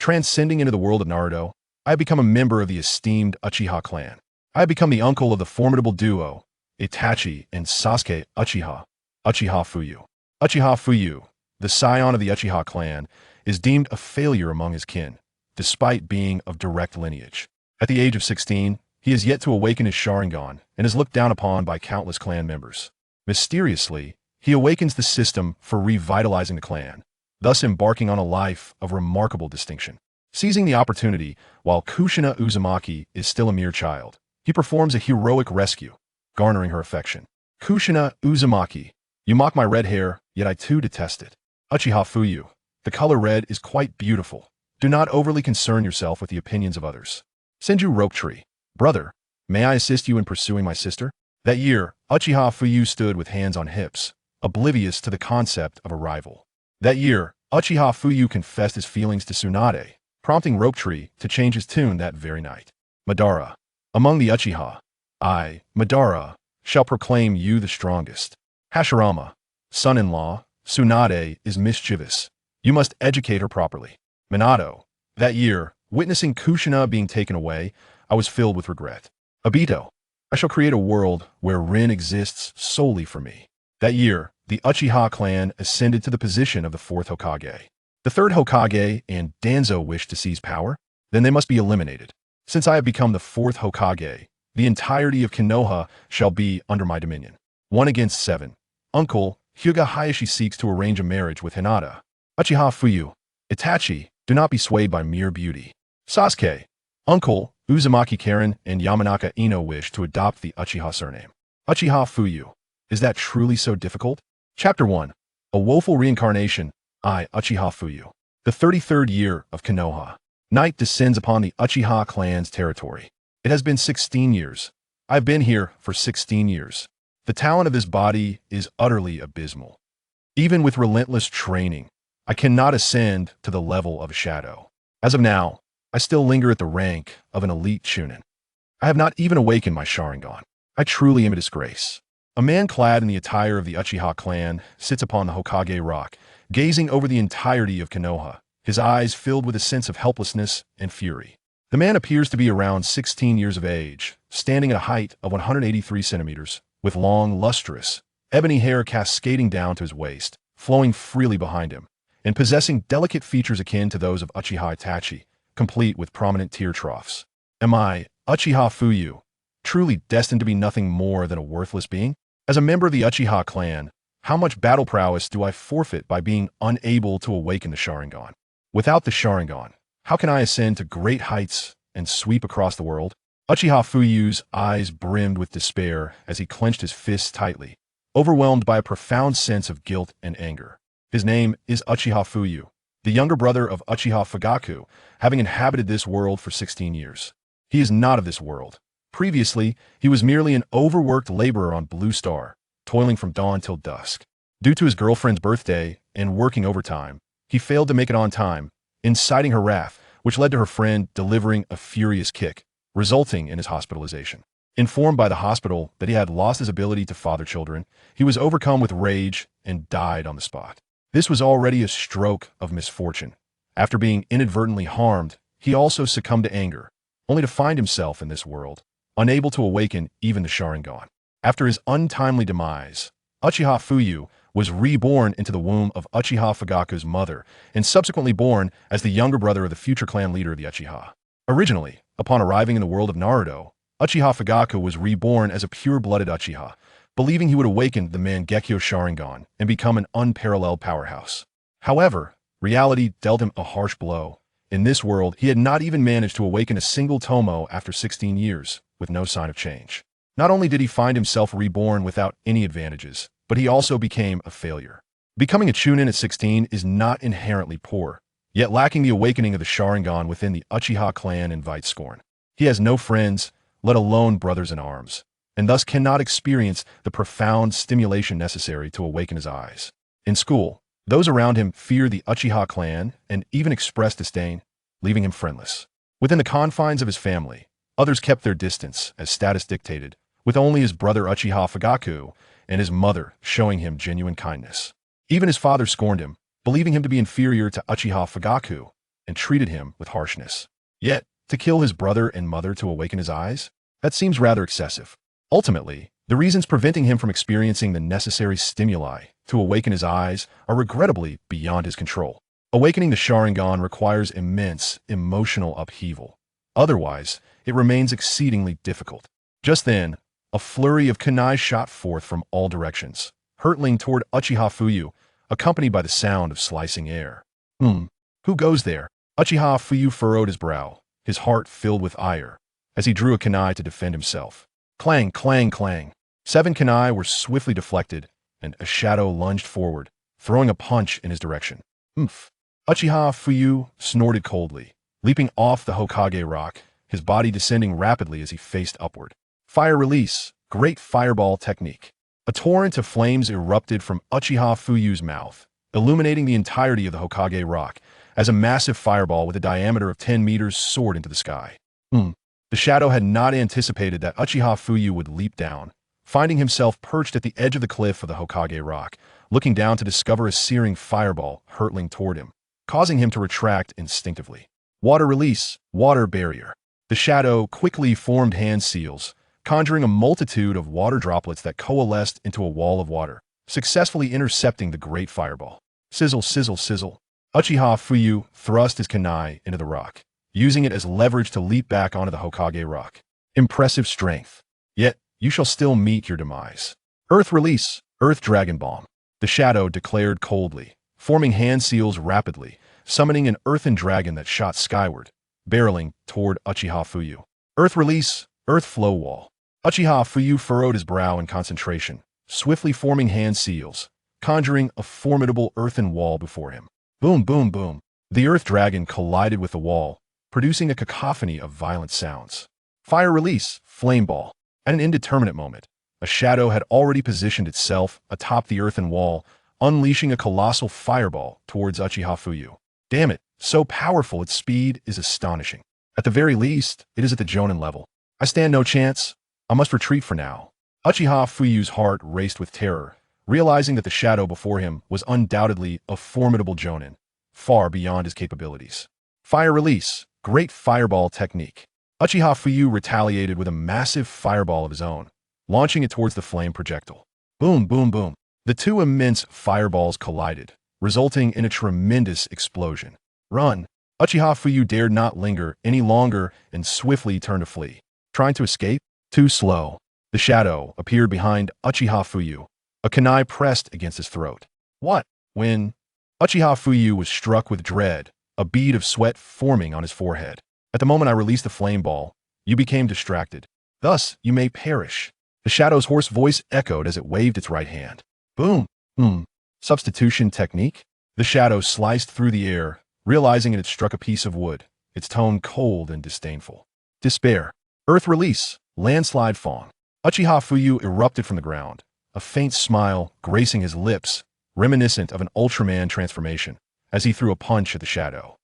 Transcending into the world of Naruto, I have become a member of the esteemed Uchiha clan. I have become the uncle of the formidable duo, Itachi and Sasuke Uchiha Fuyu. Uchiha Fuyu, the scion of the Uchiha clan, is deemed a failure among his kin, despite being of direct lineage. At the age of 16, he has yet to awaken his Sharingan and is looked down upon by countless clan members. Mysteriously, he awakens the system for revitalizing the clan, thus embarking on a life of remarkable distinction. Seizing the opportunity, while Kushina Uzumaki is still a mere child, he performs a heroic rescue, garnering her affection. Kushina Uzumaki, you mock my red hair, yet I too detest it. Uchiha Fuyu, the color red is quite beautiful. Do not overly concern yourself with the opinions of others. Senju Rope Tree, brother, may I assist you in pursuing my sister? That year, Uchiha Fuyu stood with hands on hips, oblivious to the concept of a rival. That year, Uchiha Fuyu confessed his feelings to Tsunade, prompting Rope Tree to change his tune that very night. Madara, among the Uchiha, I, Madara, shall proclaim you the strongest. Hashirama, son-in-law, Tsunade is mischievous. You must educate her properly. Minato, that year, witnessing Kushina being taken away, I was filled with regret. Obito, I shall create a world where Rin exists solely for me. That year, the Uchiha clan ascended to the position of the Fourth Hokage. The Third Hokage and Danzo wish to seize power, then they must be eliminated. Since I have become the Fourth Hokage, the entirety of Konoha shall be under my dominion. 1 against 7. Uncle, Hyuga Hayashi seeks to arrange a marriage with Hinata. Uchiha Fuyu, Itachi, do not be swayed by mere beauty. Sasuke, Uncle, Uzumaki Karen and Yamanaka Ino wish to adopt the Uchiha surname. Uchiha Fuyu, is that truly so difficult? Chapter 1. A Woeful Reincarnation, I, Uchiha Fuyu. The 33rd year of Konoha. Night descends upon the Uchiha clan's territory. It has been 16 years. I've been here for 16 years. The talent of this body is utterly abysmal. Even with relentless training, I cannot ascend to the level of a shadow. As of now, I still linger at the rank of an elite Chunin. I have not even awakened my Sharingan. I truly am a disgrace. A man clad in the attire of the Uchiha clan sits upon the Hokage rock, gazing over the entirety of Konoha, his eyes filled with a sense of helplessness and fury. The man appears to be around 16 years of age, standing at a height of 183 centimeters, with long, lustrous, ebony hair cascading down to his waist, flowing freely behind him, and possessing delicate features akin to those of Uchiha Itachi, complete with prominent tear troughs. Am I, Uchiha Fuyu, truly destined to be nothing more than a worthless being? As a member of the Uchiha clan, how much battle prowess do I forfeit by being unable to awaken the Sharingan? Without the Sharingan, how can I ascend to great heights and sweep across the world? Uchiha Fuyu's eyes brimmed with despair as he clenched his fists tightly, overwhelmed by a profound sense of guilt and anger. His name is Uchiha Fuyu, the younger brother of Uchiha Fugaku, having inhabited this world for 16 years. He is not of this world. Previously, he was merely an overworked laborer on Blue Star, toiling from dawn till dusk. Due to his girlfriend's birthday and working overtime, he failed to make it on time, inciting her wrath, which led to her friend delivering a furious kick, resulting in his hospitalization. Informed by the hospital that he had lost his ability to father children, he was overcome with rage and died on the spot. This was already a stroke of misfortune. After being inadvertently harmed, he also succumbed to anger, only to find himself in this world, unable to awaken even the Sharingan. After his untimely demise, Uchiha Fuyu was reborn into the womb of Uchiha Fugaku's mother and subsequently born as the younger brother of the future clan leader of the Uchiha. Originally, upon arriving in the world of Naruto, Uchiha Fugaku was reborn as a pure-blooded Uchiha, believing he would awaken the Mangekyo Sharingan and become an unparalleled powerhouse. However, reality dealt him a harsh blow. In this world, he had not even managed to awaken a single Tomo after 16 years, with no sign of change. Not only did he find himself reborn without any advantages, but he also became a failure. Becoming a Chunin at 16 is not inherently poor, yet lacking the awakening of the Sharingan within the Uchiha clan invites scorn. He has no friends, let alone brothers in arms, and thus cannot experience the profound stimulation necessary to awaken his eyes. In school, those around him fear the Uchiha clan and even express disdain, leaving him friendless. Within the confines of his family, others kept their distance as status dictated, with only his brother Uchiha Fugaku and his mother showing him genuine kindness. Even his father scorned him, believing him to be inferior to Uchiha Fugaku, and treated him with harshness. Yet, to kill his brother and mother to awaken his eyes? That seems rather excessive. Ultimately, the reasons preventing him from experiencing the necessary stimuli to awaken his eyes are regrettably beyond his control. Awakening the Sharingan requires immense emotional upheaval. Otherwise, it remains exceedingly difficult. Just then, a flurry of kunai shot forth from all directions, hurtling toward Uchiha Fuyu, accompanied by the sound of slicing air. Who goes there? Uchiha Fuyu furrowed his brow, his heart filled with ire, as he drew a kunai to defend himself. Clang, clang, clang. 7 kunai were swiftly deflected, and a shadow lunged forward, throwing a punch in his direction. Uchiha Fuyu snorted coldly, leaping off the Hokage rock, his body descending rapidly as he faced upward. Fire release, great fireball technique. A torrent of flames erupted from Uchiha Fuyu's mouth, illuminating the entirety of the Hokage rock, as a massive fireball with a diameter of 10 meters soared into the sky. The shadow had not anticipated that Uchiha Fuyu would leap down, finding himself perched at the edge of the cliff of the Hokage rock, looking down to discover a searing fireball hurtling toward him, causing him to retract instinctively. Water release, water barrier. The shadow quickly formed hand seals, conjuring a multitude of water droplets that coalesced into a wall of water, successfully intercepting the great fireball. Sizzle, sizzle, sizzle. Uchiha Fuyu thrust his kunai into the rock, using it as leverage to leap back onto the Hokage rock. Impressive strength. Yet, you shall still meet your demise. Earth release, Earth Dragon Bomb. The shadow declared coldly, forming hand seals rapidly, summoning an earthen dragon that shot skyward, barreling toward Uchiha Fuyu. Earth release, Earth Flow Wall. Uchiha Fuyu furrowed his brow in concentration, swiftly forming hand seals, conjuring a formidable earthen wall before him. Boom, boom, boom. The Earth Dragon collided with the wall, producing a cacophony of violent sounds. Fire release, Flame Ball. At an indeterminate moment, a shadow had already positioned itself atop the earthen wall, unleashing a colossal fireball towards Uchiha Fuyu. Damn it, so powerful its speed is astonishing. At the very least, it is at the Jonin level. I stand no chance. I must retreat for now. Uchiha Fuyu's heart raced with terror, realizing that the shadow before him was undoubtedly a formidable Jonin, far beyond his capabilities. Fire release, great fireball technique. Uchiha Fuyu retaliated with a massive fireball of his own, launching it towards the flame projectile. Boom, boom, boom. The two immense fireballs collided, resulting in a tremendous explosion. Run! Uchiha Fuyu dared not linger any longer and swiftly turned to flee. Trying to escape? Too slow. The shadow appeared behind Uchiha Fuyu, a kunai pressed against his throat. What? When Uchiha Fuyu was struck with dread, a bead of sweat forming on his forehead. At the moment I released the flame ball, you became distracted. Thus, you may perish. The shadow's hoarse voice echoed as it waved its right hand. Boom! Substitution technique? The shadow sliced through the air, realizing it had struck a piece of wood, its tone cold and disdainful. Despair. Earth release. Landslide Fawn. Uchiha Fuyu erupted from the ground, a faint smile gracing his lips, reminiscent of an Ultraman transformation, as he threw a punch at the shadow.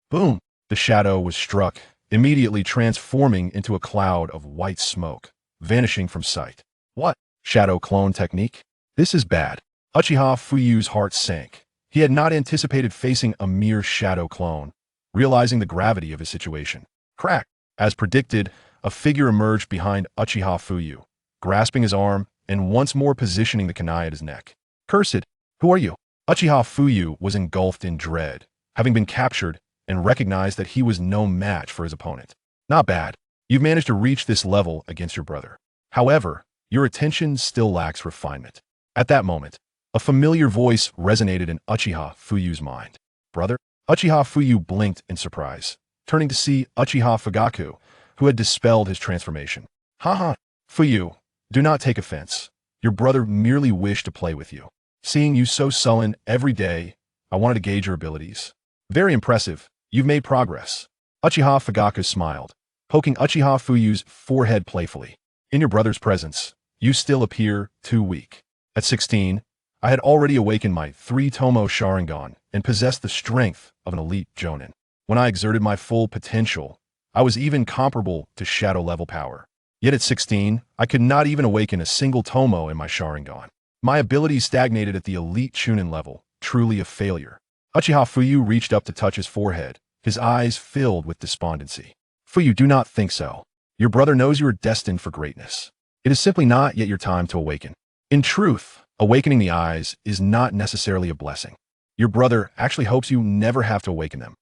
Boom! The shadow was struck, immediately transforming into a cloud of white smoke, vanishing from sight. What? Shadow clone technique? This is bad. Uchiha Fuyu's heart sank. He had not anticipated facing a mere shadow clone, realizing the gravity of his situation. Crack! As predicted, a figure emerged behind Uchiha Fuyu, grasping his arm and once more positioning the kunai at his neck. Cursed! Who are you? Uchiha Fuyu was engulfed in dread, having been captured, and recognized that he was no match for his opponent. Not bad. You've managed to reach this level against your brother. However, your attention still lacks refinement. At that moment, a familiar voice resonated in Uchiha Fuyu's mind. Brother? Uchiha Fuyu blinked in surprise, turning to see Uchiha Fugaku, who had dispelled his transformation. Haha, Fuyu, do not take offense. Your brother merely wished to play with you. Seeing you so sullen every day, I wanted to gauge your abilities. Very impressive. You've made progress. Uchiha Fugaku smiled, poking Uchiha Fuyu's forehead playfully. In your brother's presence, you still appear too weak. At 16, I had already awakened my 3-tomo Sharingan and possessed the strength of an elite Jonin. When I exerted my full potential, I was even comparable to shadow-level power. Yet at 16, I could not even awaken a single tomo in my Sharingan. My abilities stagnated at the elite Chunin level, truly a failure. Uchiha Fuyu reached up to touch his forehead, his eyes filled with despondency. Fuyu, do not think so. Your brother knows you are destined for greatness. It is simply not yet your time to awaken. In truth, awakening the eyes is not necessarily a blessing. Your brother actually hopes you never have to awaken them.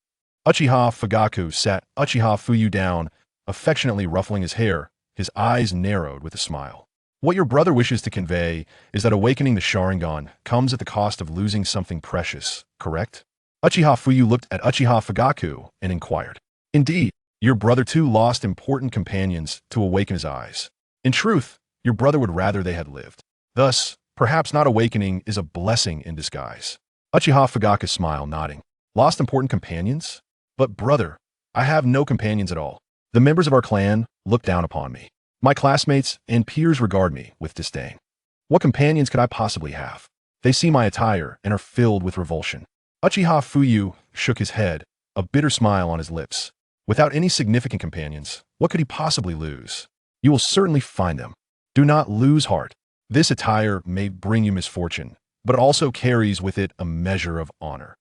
Uchiha Fugaku sat Uchiha Fuyu down, affectionately ruffling his hair, his eyes narrowed with a smile. What your brother wishes to convey is that awakening the Sharingan comes at the cost of losing something precious, correct? Uchiha Fuyu looked at Uchiha Fugaku and inquired. Indeed, your brother too lost important companions to awaken his eyes. In truth, your brother would rather they had lived. Thus, perhaps not awakening is a blessing in disguise. Uchiha Fugaku smiled, nodding. Lost important companions? But brother, I have no companions at all. The members of our clan look down upon me. My classmates and peers regard me with disdain. What companions could I possibly have? They see my attire and are filled with revulsion. Uchiha Fuyu shook his head, a bitter smile on his lips. Without any significant companions, what could he possibly lose? You will certainly find them. Do not lose heart. This attire may bring you misfortune, but it also carries with it a measure of honor.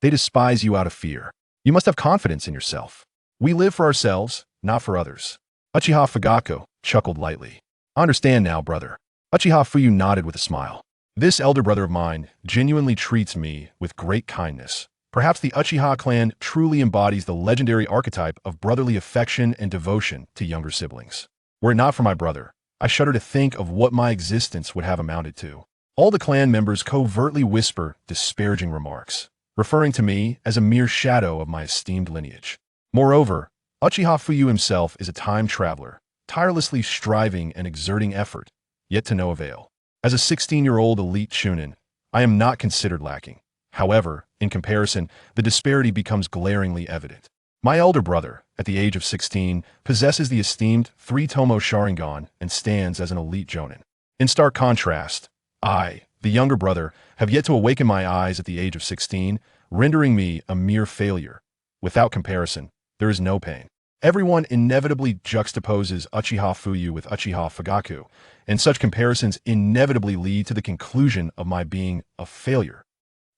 They despise you out of fear. You must have confidence in yourself. We live for ourselves, not for others. Uchiha Fugaku chuckled lightly. I understand now, brother. Uchiha Fuyu nodded with a smile. This elder brother of mine genuinely treats me with great kindness. Perhaps the Uchiha clan truly embodies the legendary archetype of brotherly affection and devotion to younger siblings. Were it not for my brother, I shudder to think of what my existence would have amounted to. All the clan members covertly whisper disparaging remarks, referring to me as a mere shadow of my esteemed lineage. Moreover, Uchiha Fuyu himself is a time traveler, tirelessly striving and exerting effort, yet to no avail. As a 16-year-old elite Chunin, I am not considered lacking. However, in comparison, the disparity becomes glaringly evident. My elder brother, at the age of 16, possesses the esteemed 3-Tomo Sharingan and stands as an elite Jonin. In stark contrast, I, the younger brother, have yet to awaken my eyes at the age of 16, rendering me a mere failure. Without comparison, there is no pain. Everyone inevitably juxtaposes Uchiha Fuyu with Uchiha Fugaku, and such comparisons inevitably lead to the conclusion of my being a failure.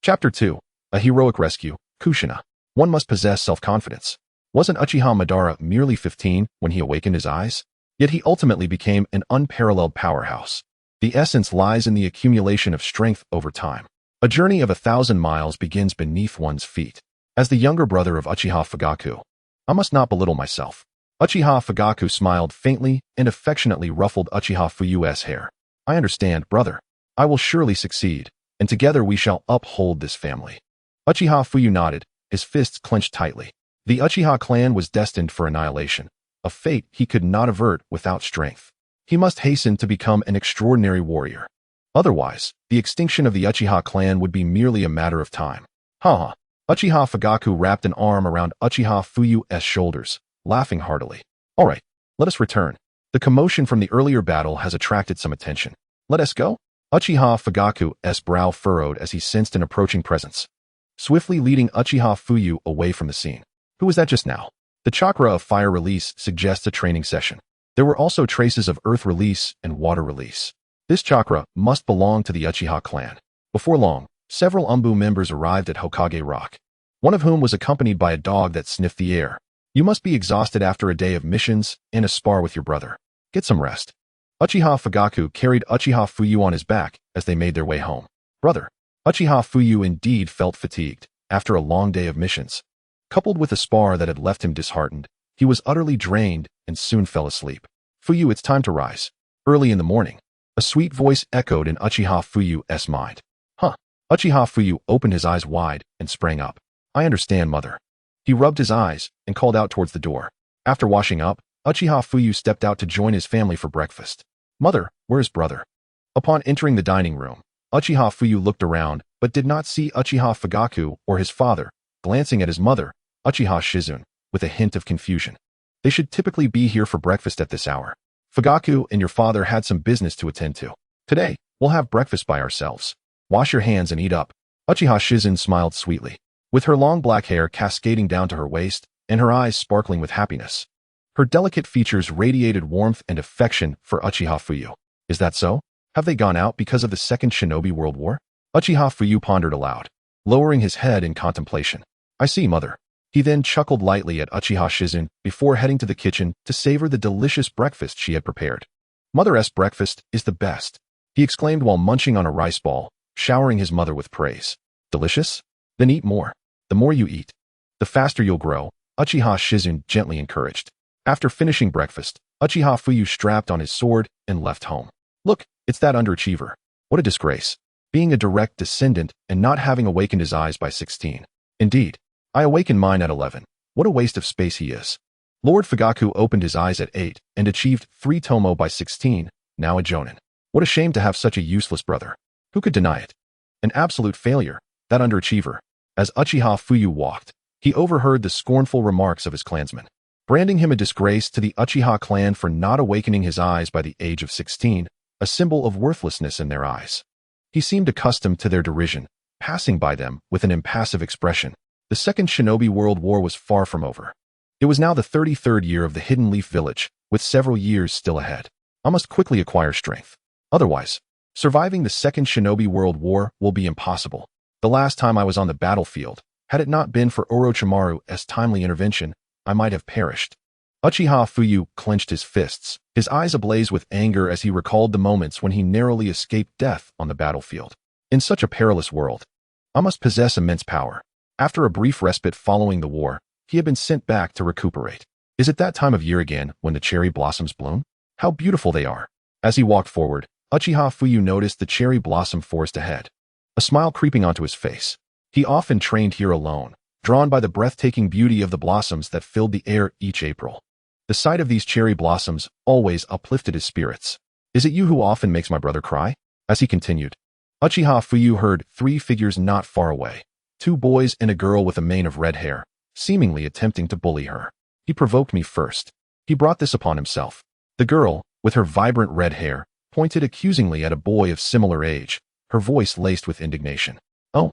Chapter 2. A Heroic Rescue, Kushina. One must possess self-confidence. Wasn't Uchiha Madara merely 15 when he awakened his eyes? Yet he ultimately became an unparalleled powerhouse. The essence lies in the accumulation of strength over time. A journey of 1,000 miles begins beneath one's feet. As the younger brother of Uchiha Fugaku, I must not belittle myself. Uchiha Fugaku smiled faintly and affectionately ruffled Uchiha Fuyu's hair. I understand, brother. I will surely succeed, and together we shall uphold this family. Uchiha Fuyu nodded, his fists clenched tightly. The Uchiha clan was destined for annihilation, a fate he could not avert without strength. He must hasten to become an extraordinary warrior. Otherwise, the extinction of the Uchiha clan would be merely a matter of time. Haha. Uchiha Fugaku wrapped an arm around Uchiha Fuyu's shoulders, laughing heartily. All right, let us return. The commotion from the earlier battle has attracted some attention. Let us go? Uchiha Fugaku's brow furrowed as he sensed an approaching presence, swiftly leading Uchiha Fuyu away from the scene. Who was that just now? The chakra of fire release suggests a training session. There were also traces of earth release and water release. This chakra must belong to the Uchiha clan. Before long, several Umbu members arrived at Hokage Rock, one of whom was accompanied by a dog that sniffed the air. You must be exhausted after a day of missions and a spar with your brother. Get some rest. Uchiha Fugaku carried Uchiha Fuyu on his back as they made their way home. Brother, Uchiha Fuyu indeed felt fatigued after a long day of missions. Coupled with a spar that had left him disheartened, he was utterly drained and soon fell asleep. Fuyu, it's time to rise. Early in the morning, a sweet voice echoed in Uchiha Fuyu's mind. Huh. Uchiha Fuyu opened his eyes wide and sprang up. I understand, mother. He rubbed his eyes and called out towards the door. After washing up, Uchiha Fuyu stepped out to join his family for breakfast. Mother, where is brother? Upon entering the dining room, Uchiha Fuyu looked around but did not see Uchiha Fugaku or his father, glancing at his mother, Uchiha Shizune, with a hint of confusion. They should typically be here for breakfast at this hour. Fugaku and your father had some business to attend to. Today, we'll have breakfast by ourselves. Wash your hands and eat up. Uchiha Shizune smiled sweetly, with her long black hair cascading down to her waist and her eyes sparkling with happiness. Her delicate features radiated warmth and affection for Uchiha Fuyu. Is that so? Have they gone out because of the Second Shinobi World War? Uchiha Fuyu pondered aloud, lowering his head in contemplation. I see, mother. He then chuckled lightly at Uchiha Shizune before heading to the kitchen to savor the delicious breakfast she had prepared. Mother's breakfast is the best, he exclaimed while munching on a rice ball, showering his mother with praise. Delicious? Then eat more. The more you eat, the faster you'll grow, Uchiha Shizune gently encouraged. After finishing breakfast, Uchiha Fuyu strapped on his sword and left home. Look, it's that underachiever. What a disgrace. Being a direct descendant and not having awakened his eyes by 16. Indeed, I awakened mine at 11. What a waste of space he is. Lord Fugaku opened his eyes at 8 and achieved 3 tomo by 16, now a jonin. What a shame to have such a useless brother. Who could deny it? An absolute failure, that underachiever. As Uchiha Fuyu walked, he overheard the scornful remarks of his clansmen, branding him a disgrace to the Uchiha clan for not awakening his eyes by the age of 16, a symbol of worthlessness in their eyes. He seemed accustomed to their derision, passing by them with an impassive expression. The Second Shinobi World War was far from over. It was now the 33rd year of the Hidden Leaf Village, with several years still ahead. I must quickly acquire strength. Otherwise, surviving the Second Shinobi World War will be impossible. The last time I was on the battlefield, had it not been for Orochimaru's timely intervention, I might have perished. Uchiha Fuyu clenched his fists, his eyes ablaze with anger as he recalled the moments when he narrowly escaped death on the battlefield. In such a perilous world, I must possess immense power. After a brief respite following the war, he had been sent back to recuperate. Is it that time of year again when the cherry blossoms bloom? How beautiful they are. As he walked forward, Uchiha Fuyu noticed the cherry blossom forest ahead, a smile creeping onto his face. He often trained here alone, drawn by the breathtaking beauty of the blossoms that filled the air each April. The sight of these cherry blossoms always uplifted his spirits. Is it you who often makes my brother cry? As he continued, Uchiha Fuyu heard 3 figures not far away, 2 boys and a girl with a mane of red hair, seemingly attempting to bully her. He provoked me first. He brought this upon himself. The girl, with her vibrant red hair, pointed accusingly at a boy of similar age, her voice laced with indignation. Oh,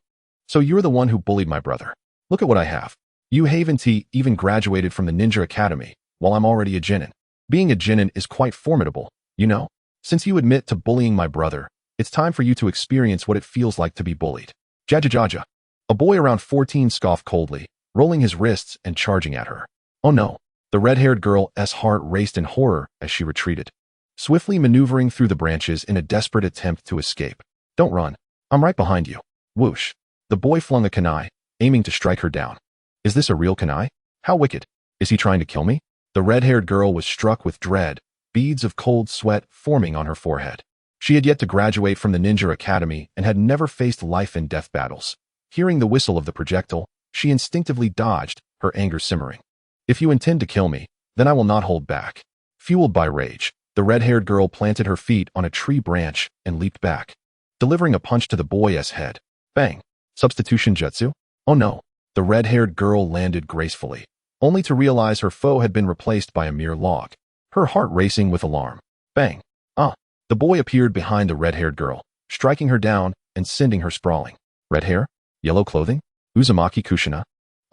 so you're the one who bullied my brother. Look at what I have. You haven't even graduated from the ninja academy, while I'm already a genin. Being a genin is quite formidable, you know. Since you admit to bullying my brother, it's time for you to experience what it feels like to be bullied. Jajajaja. A boy around 14 scoffed coldly, rolling his wrists and charging at her. Oh no. The red-haired girl's heart raced in horror as she retreated, swiftly maneuvering through the branches in a desperate attempt to escape. Don't run. I'm right behind you. Whoosh. The boy flung a kunai, aiming to strike her down. Is this a real kunai? How wicked. Is he trying to kill me? The red-haired girl was struck with dread, beads of cold sweat forming on her forehead. She had yet to graduate from the ninja academy and had never faced life-and-death battles. Hearing the whistle of the projectile, she instinctively dodged, her anger simmering. If you intend to kill me, then I will not hold back. Fueled by rage, the red-haired girl planted her feet on a tree branch and leaped back, delivering a punch to the boy's head. Bang! Substitution jutsu? Oh no. The red-haired girl landed gracefully, only to realize her foe had been replaced by a mere log, her heart racing with alarm. Bang! Ah! The boy appeared behind the red-haired girl, striking her down and sending her sprawling. Red hair? Yellow clothing? Uzumaki Kushina?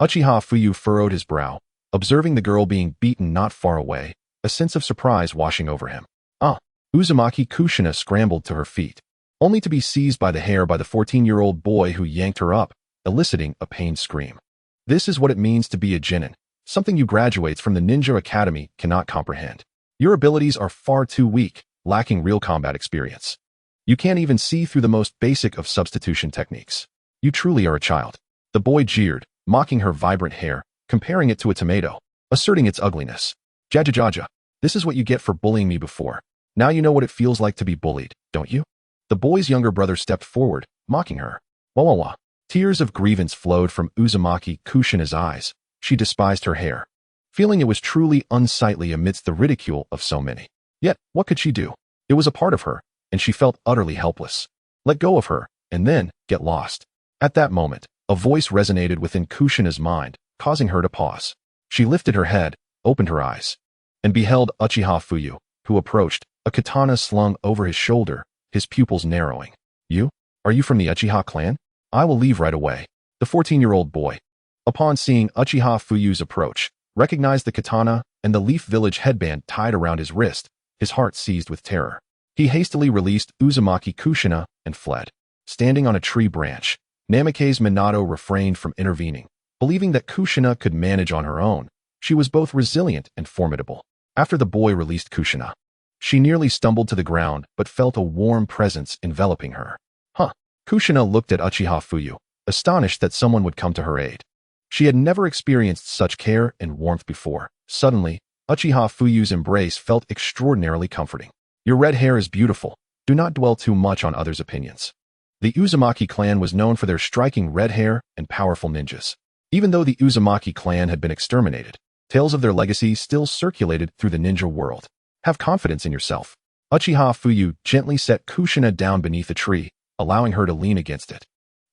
Uchiha Fuyu furrowed his brow, observing the girl being beaten not far away, a sense of surprise washing over him. Ah! Uzumaki Kushina scrambled to her feet, only to be seized by the hair by the 14-year-old boy who yanked her up, eliciting a pained scream. This is what it means to be a genin, something you graduates from the ninja academy cannot comprehend. Your abilities are far too weak, lacking real combat experience. You can't even see through the most basic of substitution techniques. You truly are a child. The boy jeered, mocking her vibrant hair, comparing it to a tomato, asserting its ugliness. Jajajaja, this is what you get for bullying me before. Now you know what it feels like to be bullied, don't you? The boy's younger brother stepped forward, mocking her. Wah wah wah. Tears of grievance flowed from Uzumaki Kushina's eyes. She despised her hair, feeling it was truly unsightly amidst the ridicule of so many. Yet, what could she do? It was a part of her, and she felt utterly helpless. Let go of her, and then get lost. At that moment, a voice resonated within Kushina's mind, causing her to pause. She lifted her head, opened her eyes, and beheld Uchiha Fuyu, who approached, a katana slung over his shoulder, his pupils narrowing. You? Are you from the Uchiha clan? I will leave right away. The 14-year-old boy, upon seeing Uchiha Fuyu's approach, recognized the katana and the Leaf Village headband tied around his wrist, his heart seized with terror. He hastily released Uzumaki Kushina and fled. Standing on a tree branch, Namake's Minato refrained from intervening, Believing that Kushina could manage on her own, she was both resilient and formidable. After the boy released Kushina, she nearly stumbled to the ground but felt a warm presence enveloping her. Huh. Kushina looked at Uchiha Fuyu, astonished that someone would come to her aid. She had never experienced such care and warmth before. Suddenly, Uchiha Fuyu's embrace felt extraordinarily comforting. Your red hair is beautiful. Do not dwell too much on others' opinions. The Uzumaki clan was known for their striking red hair and powerful ninjas. Even though the Uzumaki clan had been exterminated, tales of their legacy still circulated through the ninja world. Have confidence in yourself. Uchiha Fuyu gently set Kushina down beneath a tree, allowing her to lean against it.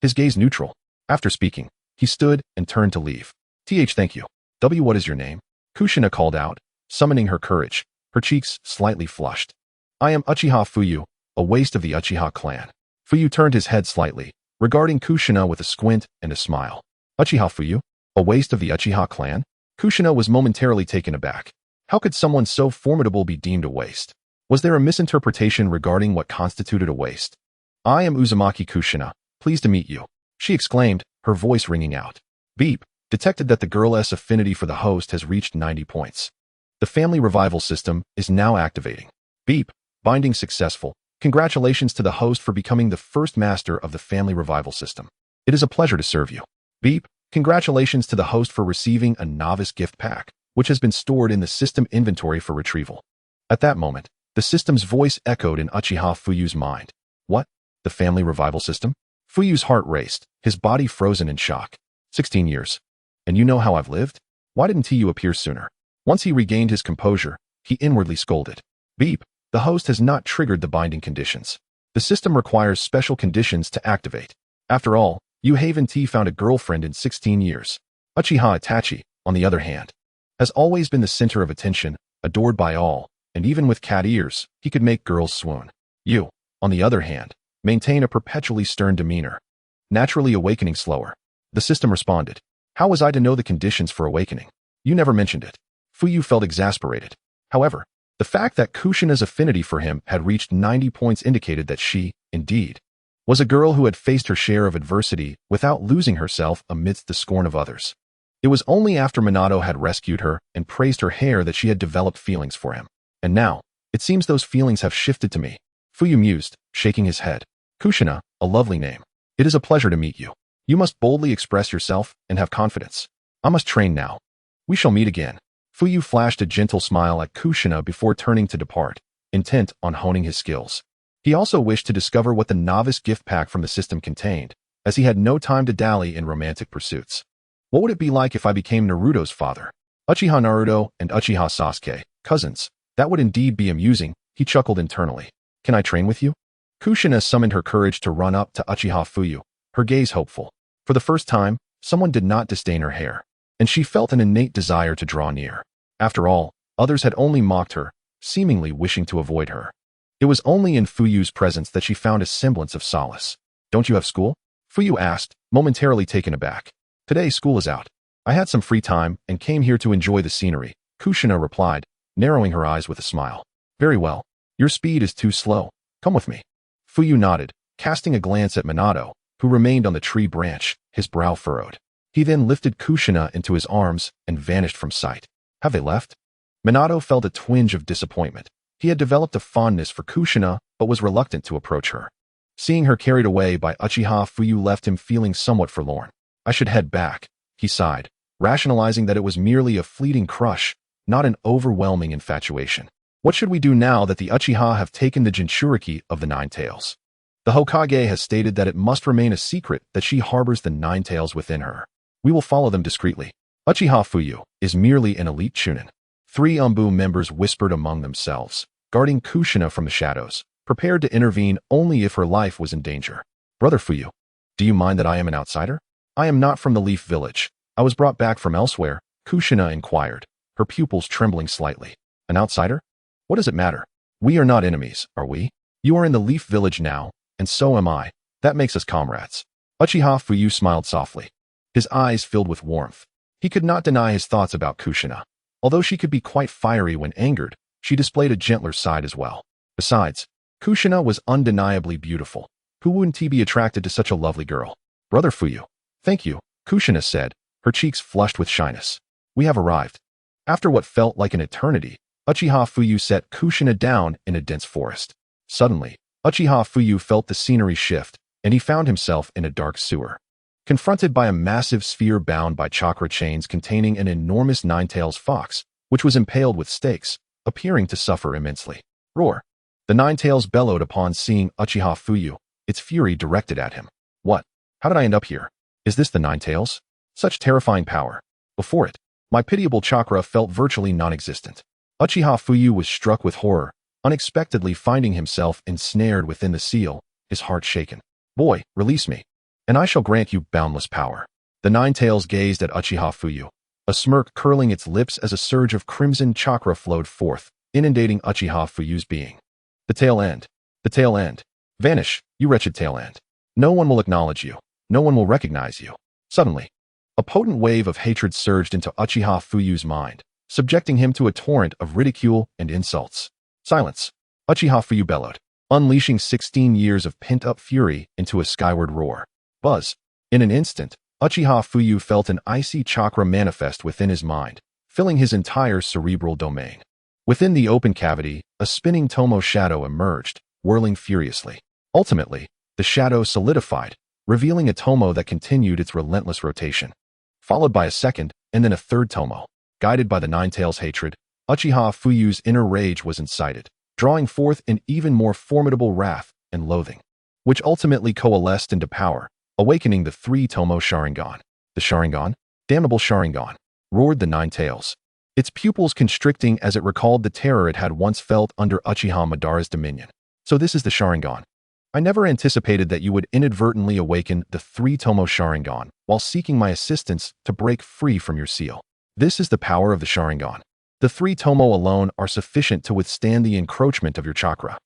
His gaze neutral. After speaking, he stood and turned to leave. Thank you. What is your name? Kushina called out, summoning her courage, her cheeks slightly flushed. I am Uchiha Fuyu, a waste of the Uchiha clan. Fuyu turned his head slightly, regarding Kushina with a squint and a smile. Uchiha Fuyu? A waste of the Uchiha clan? Kushina was momentarily taken aback. How could someone so formidable be deemed a waste? Was there a misinterpretation regarding what constituted a waste? I am Uzumaki Kushina, pleased to meet you, she exclaimed, her voice ringing out. Beep, detected that the girl's affinity for the host has reached 90 points. The family revival system is now activating. Beep, binding successful. Congratulations to the host for becoming the first master of the family revival system. It is a pleasure to serve you. Beep, congratulations to the host for receiving a novice gift pack, which has been stored in the system inventory for retrieval. At that moment, the system's voice echoed in Uchiha Fuyu's mind. What? The family revival system? Fuyu's heart raced, his body frozen in shock. 16 years. And you know how I've lived? Why didn't you appear sooner? Once he regained his composure, he inwardly scolded. Beep, the host has not triggered the binding conditions. The system requires special conditions to activate. After all, you haven't found a girlfriend in 16 years. Uchiha Itachi, on the other hand, has always been the center of attention, adored by all, and even with cat ears, he could make girls swoon. You, on the other hand, maintain a perpetually stern demeanor, naturally awakening slower. The system responded. How was I to know the conditions for awakening? You never mentioned it. Fuyu felt exasperated. However, the fact that Kushina's affinity for him had reached 90 points indicated that she, indeed, was a girl who had faced her share of adversity without losing herself amidst the scorn of others. It was only after Minato had rescued her and praised her hair that she had developed feelings for him. And now, it seems those feelings have shifted to me. Fuyu mused, shaking his head. Kushina, a lovely name. It is a pleasure to meet you. You must boldly express yourself and have confidence. I must train now. We shall meet again. Fuyu flashed a gentle smile at Kushina before turning to depart, intent on honing his skills. He also wished to discover what the novice gift pack from the system contained, as he had no time to dally in romantic pursuits. What would it be like if I became Naruto's father? Uchiha Naruto and Uchiha Sasuke, cousins. That would indeed be amusing, he chuckled internally. Can I train with you? Kushina summoned her courage to run up to Uchiha Fuyu, her gaze hopeful. For the first time, someone did not disdain her hair, and she felt an innate desire to draw near. After all, others had only mocked her, seemingly wishing to avoid her. It was only in Fuyu's presence that she found a semblance of solace. Don't you have school? Fuyu asked, momentarily taken aback. Today school is out. I had some free time and came here to enjoy the scenery, Kushina replied, narrowing her eyes with a smile. Very well. Your speed is too slow. Come with me. Fuyu nodded, casting a glance at Minato, who remained on the tree branch, his brow furrowed. He then lifted Kushina into his arms and vanished from sight. Have they left? Minato felt a twinge of disappointment. He had developed a fondness for Kushina, but was reluctant to approach her. Seeing her carried away by Uchiha Fuyu left him feeling somewhat forlorn. I should head back, he sighed, rationalizing that it was merely a fleeting crush, not an overwhelming infatuation. What should we do now that the Uchiha have taken the Jinchuriki of the Nine Tails? The Hokage has stated that it must remain a secret that she harbors the Nine Tails within her. We will follow them discreetly. Uchiha Fuyu is merely an elite chunin. 3 Umbu members whispered among themselves, guarding Kushina from the shadows, prepared to intervene only if her life was in danger. Brother Fuyu, do you mind that I am an outsider? I am not from the Leaf Village. I was brought back from elsewhere, Kushina inquired, her pupils trembling slightly. An outsider? What does it matter? We are not enemies, are we? You are in the Leaf Village now, and so am I. That makes us comrades. Uchiha Fuyu smiled softly. His eyes filled with warmth. He could not deny his thoughts about Kushina. Although she could be quite fiery when angered, she displayed a gentler side as well. Besides, Kushina was undeniably beautiful. Who wouldn't be attracted to such a lovely girl? Brother Fuyu. Thank you, Kushina said, her cheeks flushed with shyness. We have arrived. After what felt like an eternity, Uchiha Fuyu set Kushina down in a dense forest. Suddenly, Uchiha Fuyu felt the scenery shift, and he found himself in a dark sewer. Confronted by a massive sphere bound by chakra chains containing an enormous nine-tails fox, which was impaled with stakes, appearing to suffer immensely. Roar! The nine-tails bellowed upon seeing Uchiha Fuyu, its fury directed at him. What? How did I end up here? Is this the nine-tails? Such terrifying power. Before it, my pitiable chakra felt virtually non-existent. Uchiha Fuyu was struck with horror, unexpectedly finding himself ensnared within the seal, his heart shaken. Boy, release me, and I shall grant you boundless power. The nine-tails gazed at Uchiha Fuyu, a smirk curling its lips as a surge of crimson chakra flowed forth, inundating Uchiha Fuyu's being. The tail end. The tail end. Vanish, you wretched tail end. No one will acknowledge you. No one will recognize you. Suddenly, a potent wave of hatred surged into Uchiha Fuyu's mind, subjecting him to a torrent of ridicule and insults. Silence. Uchiha Fuyu bellowed, unleashing 16 years of pent-up fury into a skyward roar. Buzz. In an instant, Uchiha Fuyu felt an icy chakra manifest within his mind, filling his entire cerebral domain. Within the open cavity, a spinning tomo shadow emerged, whirling furiously. Ultimately, the shadow solidified, revealing a tomo that continued its relentless rotation. Followed by a second, and then a third tomo. Guided by the nine-tails hatred, Uchiha Fuyu's inner rage was incited, drawing forth an even more formidable wrath and loathing, which ultimately coalesced into power, awakening the three tomo Sharingan. The Sharingan? Damnable Sharingan! Roared the nine-tails, its pupils constricting as it recalled the terror it had once felt under Uchiha Madara's dominion. So this is the Sharingan. I never anticipated that you would inadvertently awaken the three tomo Sharingan while seeking my assistance to break free from your seal. This is the power of the Sharingan. The three tomo alone are sufficient to withstand the encroachment of your chakra.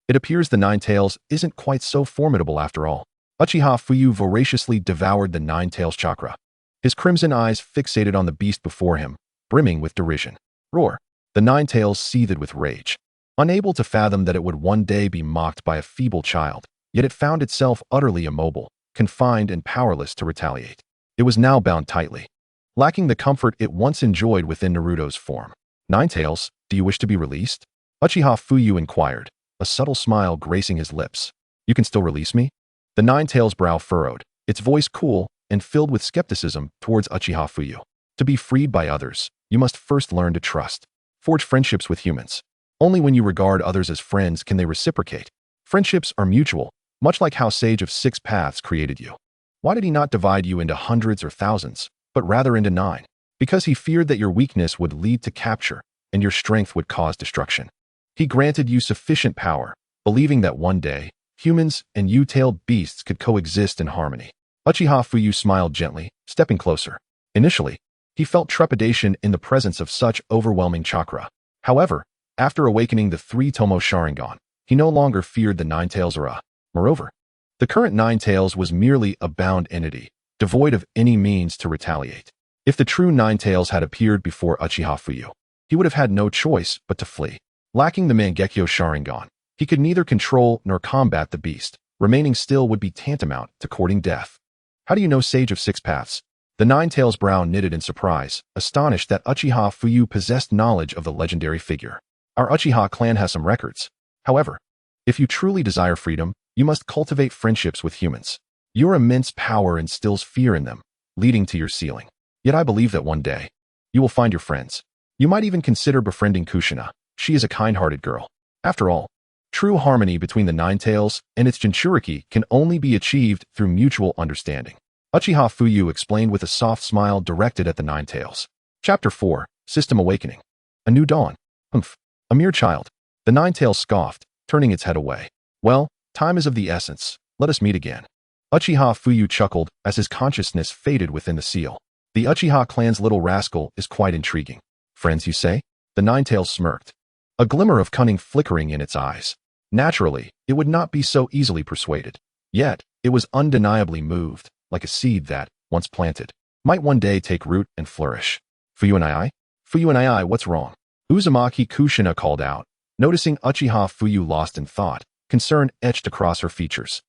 It appears the nine-tails isn't quite so formidable after all. Uchiha Fuyu voraciously devoured the nine-tails chakra, his crimson eyes fixated on the beast before him, brimming with derision. Roar! The nine-tails seethed with rage. Unable to fathom that it would one day be mocked by a feeble child, yet it found itself utterly immobile, confined and powerless to retaliate. It was now bound tightly, lacking the comfort it once enjoyed within Naruto's form. Nine-tails, do you wish to be released? Uchiha Fuyu inquired, a subtle smile gracing his lips. You can still release me? The nine-tails' brow furrowed, its voice cool and filled with skepticism towards Uchiha Fuyu. To be freed by others, you must first learn to trust. Forge friendships with humans. Only when you regard others as friends can they reciprocate. Friendships are mutual, much like how Sage of Six Paths created you. Why did he not divide you into hundreds or thousands, but rather into 9? Because he feared that your weakness would lead to capture, and your strength would cause destruction. He granted you sufficient power, believing that one day, humans and U-tailed beasts could coexist in harmony. Uchiha Fuyu smiled gently, stepping closer. Initially, he felt trepidation in the presence of such overwhelming chakra. However, after awakening the three tomo Sharingan, he no longer feared the nine-tails era. Moreover, the current nine-tails was merely a bound entity, devoid of any means to retaliate. If the true nine-tails had appeared before Uchiha Fuyu, he would have had no choice but to flee. Lacking the Mangekyo Sharingan, he could neither control nor combat the beast. Remaining still would be tantamount to courting death. How do you know Sage of Six Paths? The nine-tails' brow knitted in surprise, astonished that Uchiha Fuyu possessed knowledge of the legendary figure. Our Uchiha clan has some records. However, if you truly desire freedom, you must cultivate friendships with humans. Your immense power instills fear in them, leading to your sealing. Yet I believe that one day, you will find your friends. You might even consider befriending Kushina. She is a kind-hearted girl. After all, true harmony between the nine-tails and its Jinchuriki can only be achieved through mutual understanding. Uchiha Fuyu explained with a soft smile directed at the nine-tails. Chapter 4, System Awakening. A New Dawn. Humph. A mere child. The nine-tails scoffed, turning its head away. Well, time is of the essence. Let us meet again. Uchiha Fuyu chuckled as his consciousness faded within the seal. The Uchiha clan's little rascal is quite intriguing. Friends, you say? The nine-tails smirked, a glimmer of cunning flickering in its eyes. Naturally, it would not be so easily persuaded. Yet, it was undeniably moved, like a seed that, once planted, might one day take root and flourish. Fuyu and I? Fuyu and I, what's wrong? Uzumaki Kushina called out, noticing Uchiha Fuyu lost in thought, concern etched across her features.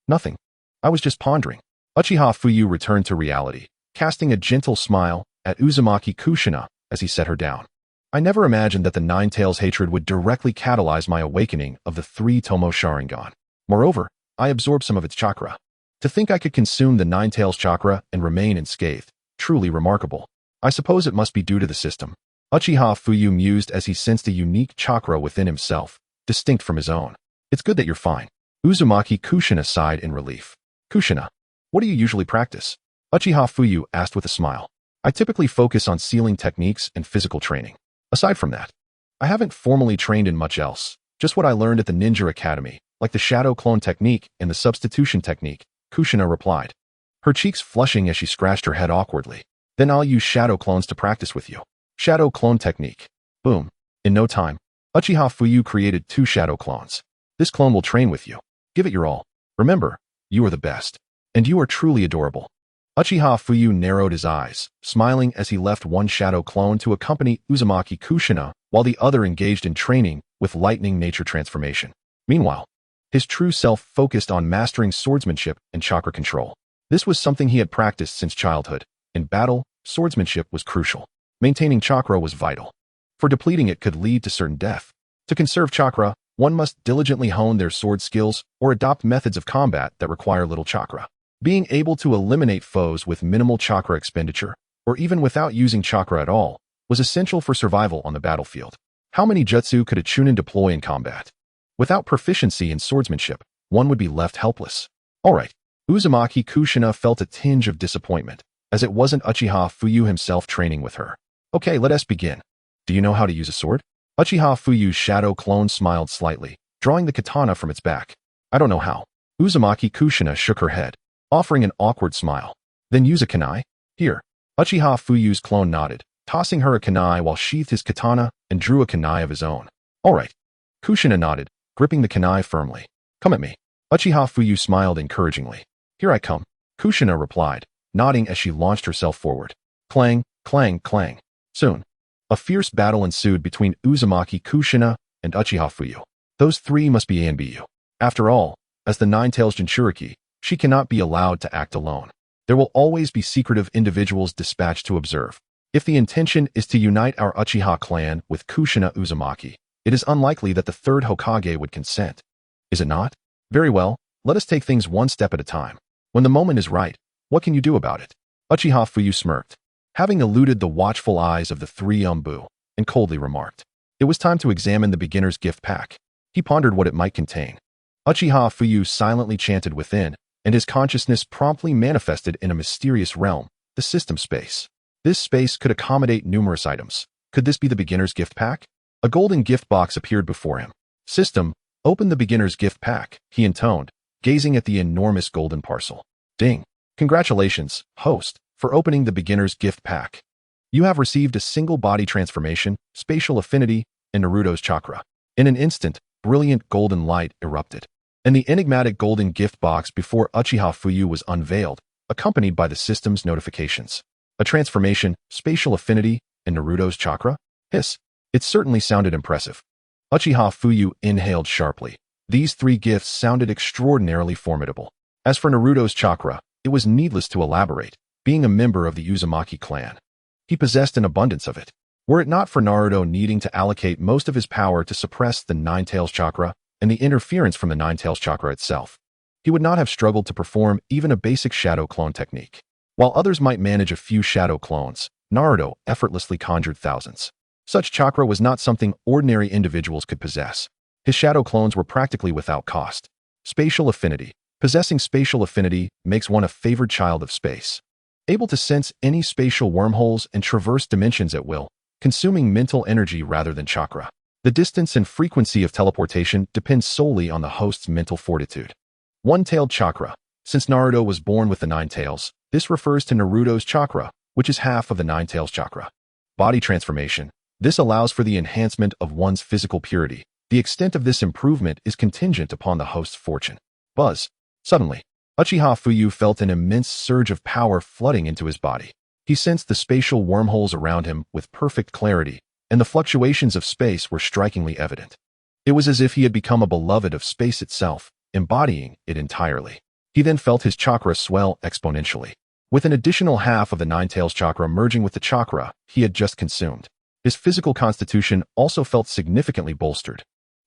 Nothing. I was just pondering. Uchiha Fuyu returned to reality, casting a gentle smile at Uzumaki Kushina as he set her down. I never imagined that the Nine-Tails hatred would directly catalyze my awakening of the three Tomo Sharingan. Moreover, I absorbed some of its chakra. To think I could consume the Nine-Tails chakra and remain unscathed, truly remarkable. I suppose it must be due to the system. Uchiha Fuyu mused as he sensed a unique chakra within himself, distinct from his own. It's good that you're fine. Uzumaki Kushina sighed in relief. Kushina, what do you usually practice? Uchiha Fuyu asked with a smile. I typically focus on sealing techniques and physical training. Aside from that, I haven't formally trained in much else, just what I learned at the Ninja Academy, like the shadow clone technique and the substitution technique, Kushina replied, her cheeks flushing as she scratched her head awkwardly. Then I'll use shadow clones to practice with you. Shadow clone technique. Boom. In no time, Uchiha Fuyu created 2 shadow clones. This clone will train with you. Give it your all. Remember, you are the best. And you are truly adorable. Uchiha Fuyu narrowed his eyes, smiling as he left one shadow clone to accompany Uzumaki Kushina while the other engaged in training with lightning nature transformation. Meanwhile, his true self focused on mastering swordsmanship and chakra control. This was something he had practiced since childhood. In battle, swordsmanship was crucial. Maintaining chakra was vital. For depleting it could lead to certain death. To conserve chakra, one must diligently hone their sword skills or adopt methods of combat that require little chakra. Being able to eliminate foes with minimal chakra expenditure, or even without using chakra at all, was essential for survival on the battlefield. How many jutsu could a chunin deploy in combat? Without proficiency in swordsmanship, one would be left helpless. Alright, Uzumaki Kushina felt a tinge of disappointment, as it wasn't Uchiha Fuyu himself training with her. Okay, let us begin. Do you know how to use a sword? Uchiha Fuyu's shadow clone smiled slightly, drawing the katana from its back. I don't know how. Uzumaki Kushina shook her head, offering an awkward smile. Then use a kunai? Here. Uchiha Fuyu's clone nodded, tossing her a kunai while sheathed his katana and drew a kunai of his own. Alright. Kushina nodded, gripping the kunai firmly. Come at me. Uchiha Fuyu smiled encouragingly. Here I come. Kushina replied, nodding as she launched herself forward. Clang, clang, clang. Soon, a fierce battle ensued between Uzumaki Kushina and Uchiha Fuyu. Those three must be ANBU. After all, as the Nine-Tails Jinchuriki, she cannot be allowed to act alone. There will always be secretive individuals dispatched to observe. If the intention is to unite our Uchiha clan with Kushina Uzumaki, it is unlikely that the third Hokage would consent. Is it not? Very well, let us take things one step at a time. When the moment is right, what can you do about it? Uchiha Fuyu smirked, having eluded the watchful eyes of the three Umbu, and coldly remarked, it was time to examine the beginner's gift pack. He pondered what it might contain. Uchiha Fuyu silently chanted within, and his consciousness promptly manifested in a mysterious realm, the system space. This space could accommodate numerous items. Could this be the beginner's gift pack? A golden gift box appeared before him. System, open the beginner's gift pack, he intoned, gazing at the enormous golden parcel. Ding. Congratulations, host, for opening the beginner's gift pack. You have received a single body transformation, spatial affinity, and Naruto's chakra. In an instant, brilliant golden light erupted, and the enigmatic golden gift box before Uchiha Fuyu was unveiled, accompanied by the system's notifications. A transformation, spatial affinity, and Naruto's chakra? Hiss. It certainly sounded impressive. Uchiha Fuyu inhaled sharply. These three gifts sounded extraordinarily formidable. As for Naruto's chakra, it was needless to elaborate, being a member of the Uzumaki clan. He possessed an abundance of it. Were it not for Naruto needing to allocate most of his power to suppress the Nine-Tails chakra and the interference from the Nine-Tails chakra itself, he would not have struggled to perform even a basic shadow clone technique. While others might manage a few shadow clones, Naruto effortlessly conjured thousands. Such chakra was not something ordinary individuals could possess. His shadow clones were practically without cost. Spatial affinity. Possessing spatial affinity makes one a favored child of space. Able to sense any spatial wormholes and traverse dimensions at will, consuming mental energy rather than chakra. The distance and frequency of teleportation depends solely on the host's mental fortitude. One-tailed chakra. Since Naruto was born with the nine tails, this refers to Naruto's chakra, which is half of the nine-tails chakra. Body transformation. This allows for the enhancement of one's physical purity. The extent of this improvement is contingent upon the host's fortune. Buzz. Suddenly, Uchiha Fuyu felt an immense surge of power flooding into his body. He sensed the spatial wormholes around him with perfect clarity, and the fluctuations of space were strikingly evident. It was as if he had become a beloved of space itself, embodying it entirely. He then felt his chakra swell exponentially. with an additional half of the Nine Tails chakra merging with the chakra he had just consumed. His physical constitution also felt significantly bolstered,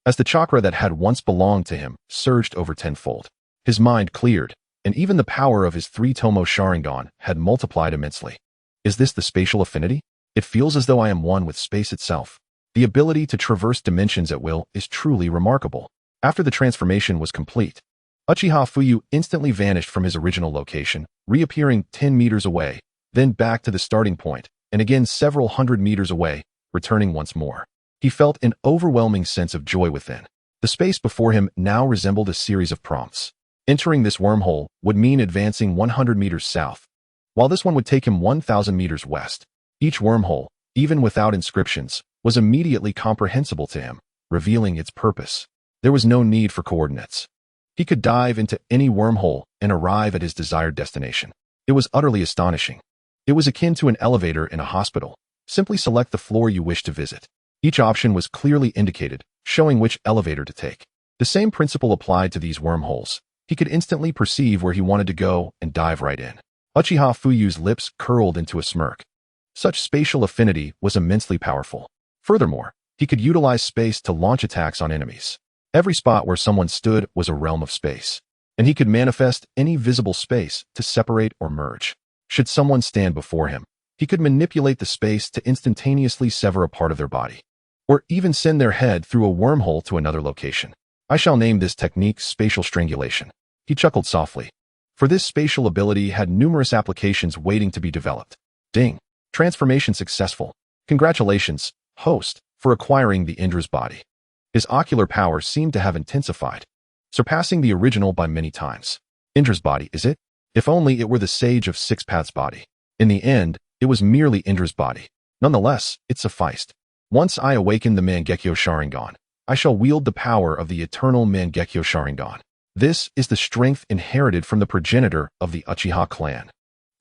as the chakra that had once belonged to him surged over tenfold. His mind cleared, and even the power of his three-tomo Sharingan had multiplied immensely. Is this the spatial affinity? It feels as though I am one with space itself. The ability to traverse dimensions at will is truly remarkable. After the transformation was complete, Uchiha Fuyu instantly vanished from his original location, reappearing 10 meters away, then back to the starting point, and again several hundred meters away, returning once more. He felt an overwhelming sense of joy within. The space before him now resembled a series of prompts. Entering this wormhole would mean advancing 100 meters south, while this one would take him 1,000 meters west. Each wormhole, even without inscriptions, was immediately comprehensible to him, revealing its purpose. There was no need for coordinates. He could dive into any wormhole and arrive at his desired destination. It was utterly astonishing. It was akin to an elevator in a hospital. Simply select the floor you wish to visit. Each option was clearly indicated, showing which elevator to take. The same principle applied to these wormholes. He could instantly perceive where he wanted to go and dive right in. Uchiha Fuyu's lips curled into a smirk. Such spatial affinity was immensely powerful. Furthermore, he could utilize space to launch attacks on enemies. Every spot where someone stood was a realm of space, and he could manifest any visible space to separate or merge. Should someone stand before him, he could manipulate the space to instantaneously sever a part of their body, or even send their head through a wormhole to another location. I shall name this technique spatial strangulation. He chuckled softly, for this spatial ability had numerous applications waiting to be developed. Ding! Transformation successful. Congratulations, host, for acquiring the Indra's body. His ocular power seemed to have intensified, surpassing the original by many times. Indra's body, is it? If only it were the Sage of Six Paths' body. In the end, it was merely Indra's body. Nonetheless, it sufficed. Once I awaken the Mangekyo Sharingan, I shall wield the power of the eternal Mangekyo Sharingan. This is the strength inherited from the progenitor of the Uchiha clan.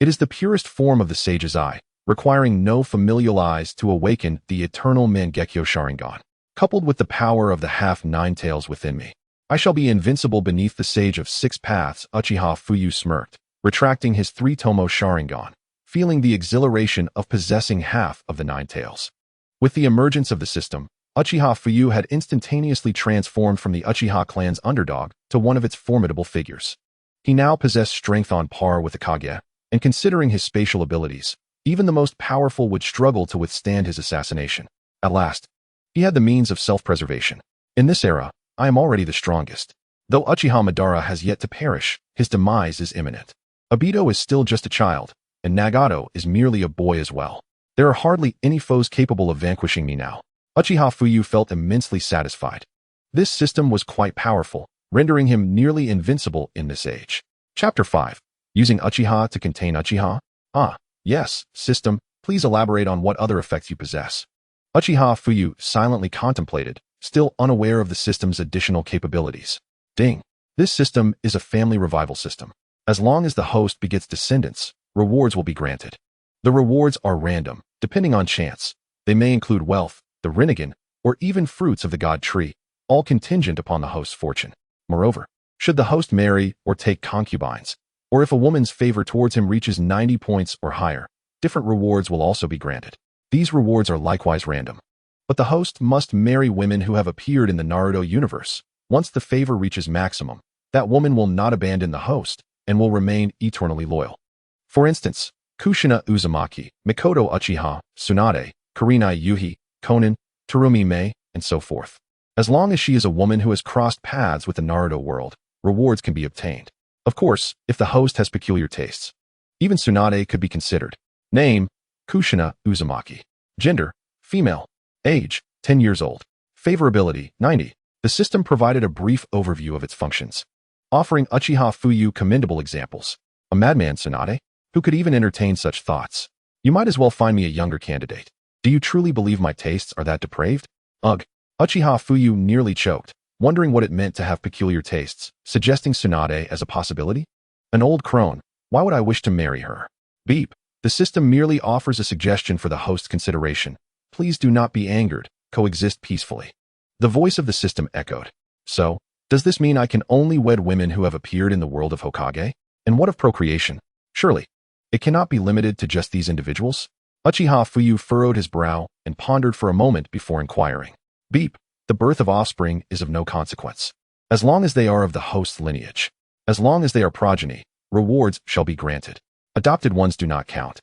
It is the purest form of the Sage's Eye, requiring no familial eyes to awaken the eternal Mangekyo Sharingan. Coupled with the power of the half-nine tails within me, I shall be invincible beneath the Sage of Six Paths. Uchiha Fuyu smirked, retracting his three-tomo Sharingan, feeling the exhilaration of possessing half of the nine tails. With the emergence of the system, Uchiha Fuyu had instantaneously transformed from the Uchiha clan's underdog to one of its formidable figures. He now possessed strength on par with the Kage, and considering his spatial abilities, even the most powerful would struggle to withstand his assassination. At last, he had the means of self-preservation. In this era, I am already the strongest. Though Uchiha Madara has yet to perish, his demise is imminent. Obito is still just a child, and Nagato is merely a boy as well. There are hardly any foes capable of vanquishing me now. Uchiha Fuyu felt immensely satisfied. This system was quite powerful, rendering him nearly invincible in this age. Chapter 5. Using Uchiha to contain Uchiha? Ah, yes, system, please elaborate on what other effects you possess. Uchiha Fuyu silently contemplated, still unaware of the system's additional capabilities. Ding. This system is a family revival system. As long as the host begets descendants, rewards will be granted. The rewards are random, depending on chance. They may include wealth, the Rinnegan, or even fruits of the god tree, all contingent upon the host's fortune. Moreover, should the host marry or take concubines, or if a woman's favor towards him reaches 90 points or higher, different rewards will also be granted. These rewards are likewise random. But the host must marry women who have appeared in the Naruto universe. Once the favor reaches maximum, that woman will not abandon the host and will remain eternally loyal. For instance, Kushina Uzumaki, Mikoto Uchiha, Tsunade, Kurenai Yuhi, Konan, Terumi Mei, and so forth. As long as she is a woman who has crossed paths with the Naruto world, rewards can be obtained. Of course, if the host has peculiar tastes. Even Tsunade could be considered. Name, Kushina Uzumaki. Gender, female. Age, 10 years old. Favorability, 90. The system provided a brief overview of its functions, offering Uchiha Fuyu commendable examples. A madman, Tsunade, who could even entertain such thoughts. You might as well find me a younger candidate. Do you truly believe my tastes are that depraved? Ugh. Uchiha Fuyu nearly choked, wondering what it meant to have peculiar tastes, suggesting Tsunade as a possibility. An old crone, why would I wish to marry her? Beep. The system merely offers a suggestion for the host's consideration. Please do not be angered, coexist peacefully. The voice of the system echoed. So, does this mean I can only wed women who have appeared in the world of Hokage? And what of procreation? Surely, It cannot be limited to just these individuals? Uchiha Fuyu furrowed his brow and pondered for a moment before inquiring. Beep. The birth of offspring is of no consequence. As long as they are of the host lineage. As long as they are progeny, rewards shall be granted. Adopted ones do not count.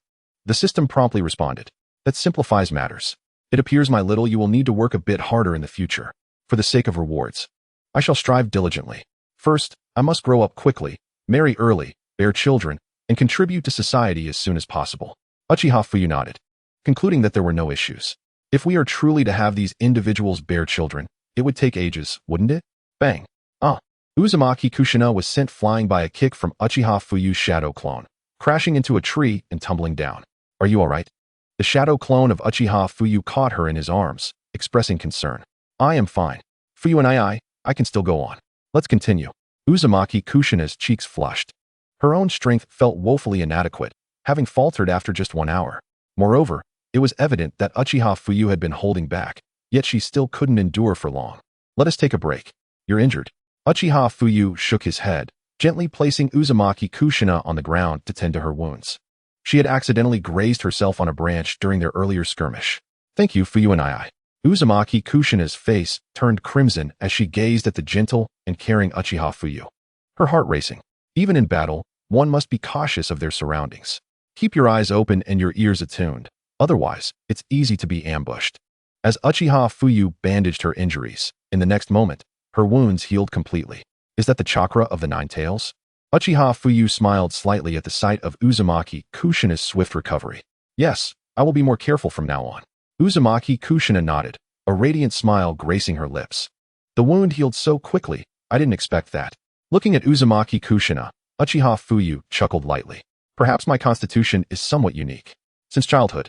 The system promptly responded. That simplifies matters. It appears, my little, you will need to work a bit harder in the future. For the sake of rewards. I shall strive diligently. First, I must grow up quickly, marry early, bear children, and contribute to society as soon as possible. Uchiha Fuyu nodded, concluding that there were no issues. If we are truly to have these individuals bear children, it would take ages, wouldn't it? Bang. Uzumaki Kushina was sent flying by a kick from Uchiha Fuyu's shadow clone, crashing into a tree and tumbling down. Are you alright? The shadow clone of Uchiha Fuyu caught her in his arms, expressing concern. I am fine. Fuyu and I can still go on. Let's continue. Uzumaki Kushina's cheeks flushed. Her own strength felt woefully inadequate, having faltered after just 1 hour. Moreover, it was evident that Uchiha Fuyu had been holding back, yet she still couldn't endure for long. Let us take a break. You're injured. Uchiha Fuyu shook his head, gently placing Uzumaki Kushina on the ground to tend to her wounds. She had accidentally grazed herself on a branch during their earlier skirmish. Thank you, Fuyu and I. Uzumaki Kushina's face turned crimson as she gazed at the gentle and caring Uchiha Fuyu. Her heart racing. Even in battle, one must be cautious of their surroundings. Keep your eyes open and your ears attuned. Otherwise, it's easy to be ambushed. As Uchiha Fuyu bandaged her injuries, in the next moment, her wounds healed completely. Is that the chakra of the Nine Tails? Uchiha Fuyu smiled slightly at the sight of Uzumaki Kushina's swift recovery. Yes, I will be more careful from now on. Uzumaki Kushina nodded, a radiant smile gracing her lips. The wound healed so quickly, I didn't expect that. Looking at Uzumaki Kushina, Uchiha Fuyu chuckled lightly. Perhaps my constitution is somewhat unique. Since childhood,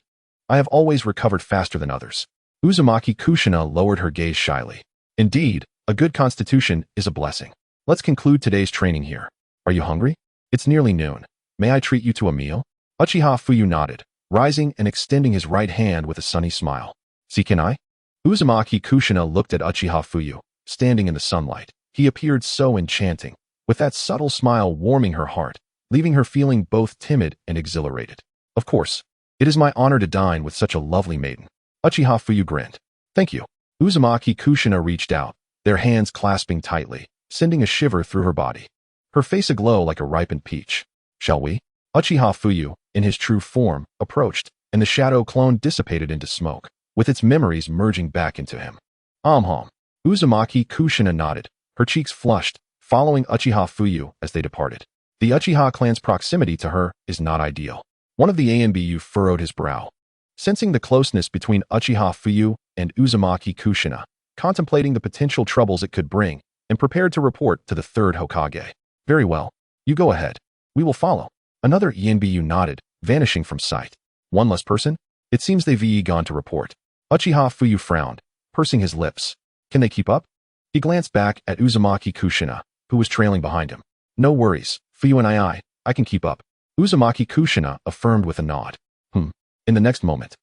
I have always recovered faster than others. Uzumaki Kushina lowered her gaze shyly. Indeed, a good constitution is a blessing. Let's conclude today's training here. Are you hungry? It's nearly noon. May I treat you to a meal? Uchiha Fuyu nodded, rising and extending his right hand with a sunny smile. See, can I? Uzumaki Kushina looked at Uchiha Fuyu, standing in the sunlight. He appeared so enchanting, with that subtle smile warming her heart, leaving her feeling both timid and exhilarated. Of course, it is my honor to dine with such a lovely maiden. Uchiha Fuyu grinned. Thank you. Uzumaki Kushina reached out, their hands clasping tightly, sending a shiver through her body. Her face aglow like a ripened peach. Shall we? Uchiha Fuyu, in his true form, approached, and the shadow clone dissipated into smoke, with its memories merging back into him. Uzumaki Kushina nodded, her cheeks flushed, following Uchiha Fuyu as they departed. The Uchiha clan's proximity to her is not ideal. One of the ANBU furrowed his brow. Sensing the closeness between Uchiha Fuyu and Uzumaki Kushina, contemplating the potential troubles it could bring, and prepared to report to the Third Hokage. Very well. You go ahead. We will follow. Another ENBU nodded, vanishing from sight. One less person? It seems they've gone to report. Uchiha Fuyu frowned, pursing his lips. Can they keep up? He glanced back at Uzumaki Kushina, who was trailing behind him. No worries, Fuyu and I can keep up. Uzumaki Kushina affirmed with a nod. In the next moment,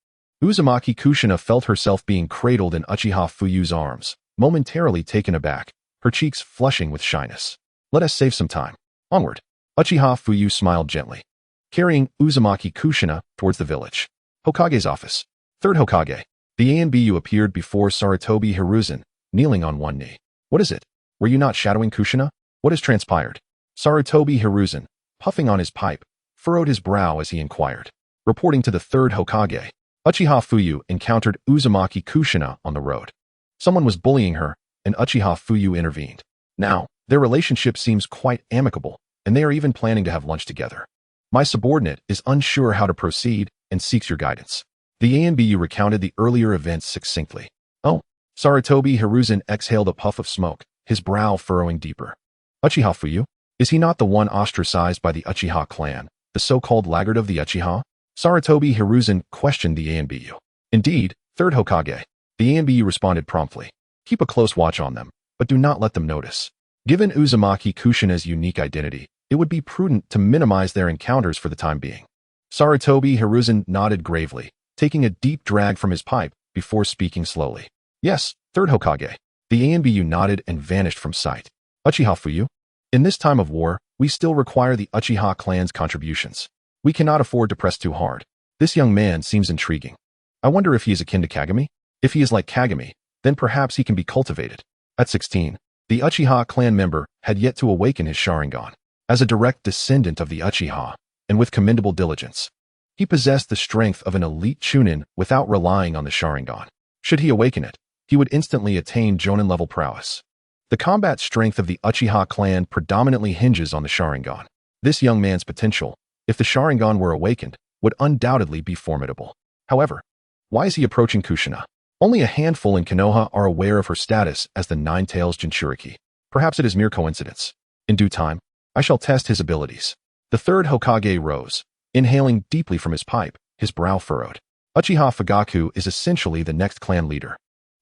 Uzumaki Kushina felt herself being cradled in Uchiha Fuyu's arms, momentarily taken aback, her cheeks flushing with shyness. Let us save some time. Onward. Uchiha Fuyu smiled gently, carrying Uzumaki Kushina towards the village. Hokage's office. Third Hokage. The ANBU appeared before Sarutobi Hiruzen, kneeling on one knee. What is it? Were you not shadowing Kushina? What has transpired? Sarutobi Hiruzen, puffing on his pipe, furrowed his brow as he inquired. Reporting to the Third Hokage, Uchiha Fuyu encountered Uzumaki Kushina on the road. Someone was bullying her, and Uchiha Fuyu intervened. Now, their relationship seems quite amicable, and they are even planning to have lunch together. My subordinate is unsure how to proceed and seeks your guidance. The ANBU recounted the earlier events succinctly. Oh, Sarutobi Hiruzen exhaled a puff of smoke, his brow furrowing deeper. Uchiha Fuyu? Is he not the one ostracized by the Uchiha clan, the so-called laggard of the Uchiha? Sarutobi Hiruzen questioned the ANBU. Indeed, Third Hokage. The ANBU responded promptly. Keep a close watch on them, but do not let them notice. Given Uzumaki Kushina's unique identity, it would be prudent to minimize their encounters for the time being. Sarutobi Hiruzen nodded gravely, taking a deep drag from his pipe before speaking slowly. Yes, Third Hokage. The ANBU nodded and vanished from sight. Uchiha Fuyu? In this time of war, we still require the Uchiha clan's contributions. We cannot afford to press too hard. This young man seems intriguing. I wonder if he is akin to Kagami? If he is like Kagami, then perhaps he can be cultivated. At 16, the Uchiha clan member had yet to awaken his Sharingan. As a direct descendant of the Uchiha, and with commendable diligence, he possessed the strength of an elite Chunin without relying on the Sharingan. Should he awaken it, he would instantly attain Jonin-level prowess. The combat strength of the Uchiha clan predominantly hinges on the Sharingan. This young man's potential, if the Sharingan were awakened, would undoubtedly be formidable. However, why is he approaching Kushina? Only a handful in Konoha are aware of her status as the Nine-Tails Jinchuriki. Perhaps it is mere coincidence. In due time, I shall test his abilities. The third Hokage rose, inhaling deeply from his pipe, his brow furrowed. Uchiha Fugaku is essentially the next clan leader.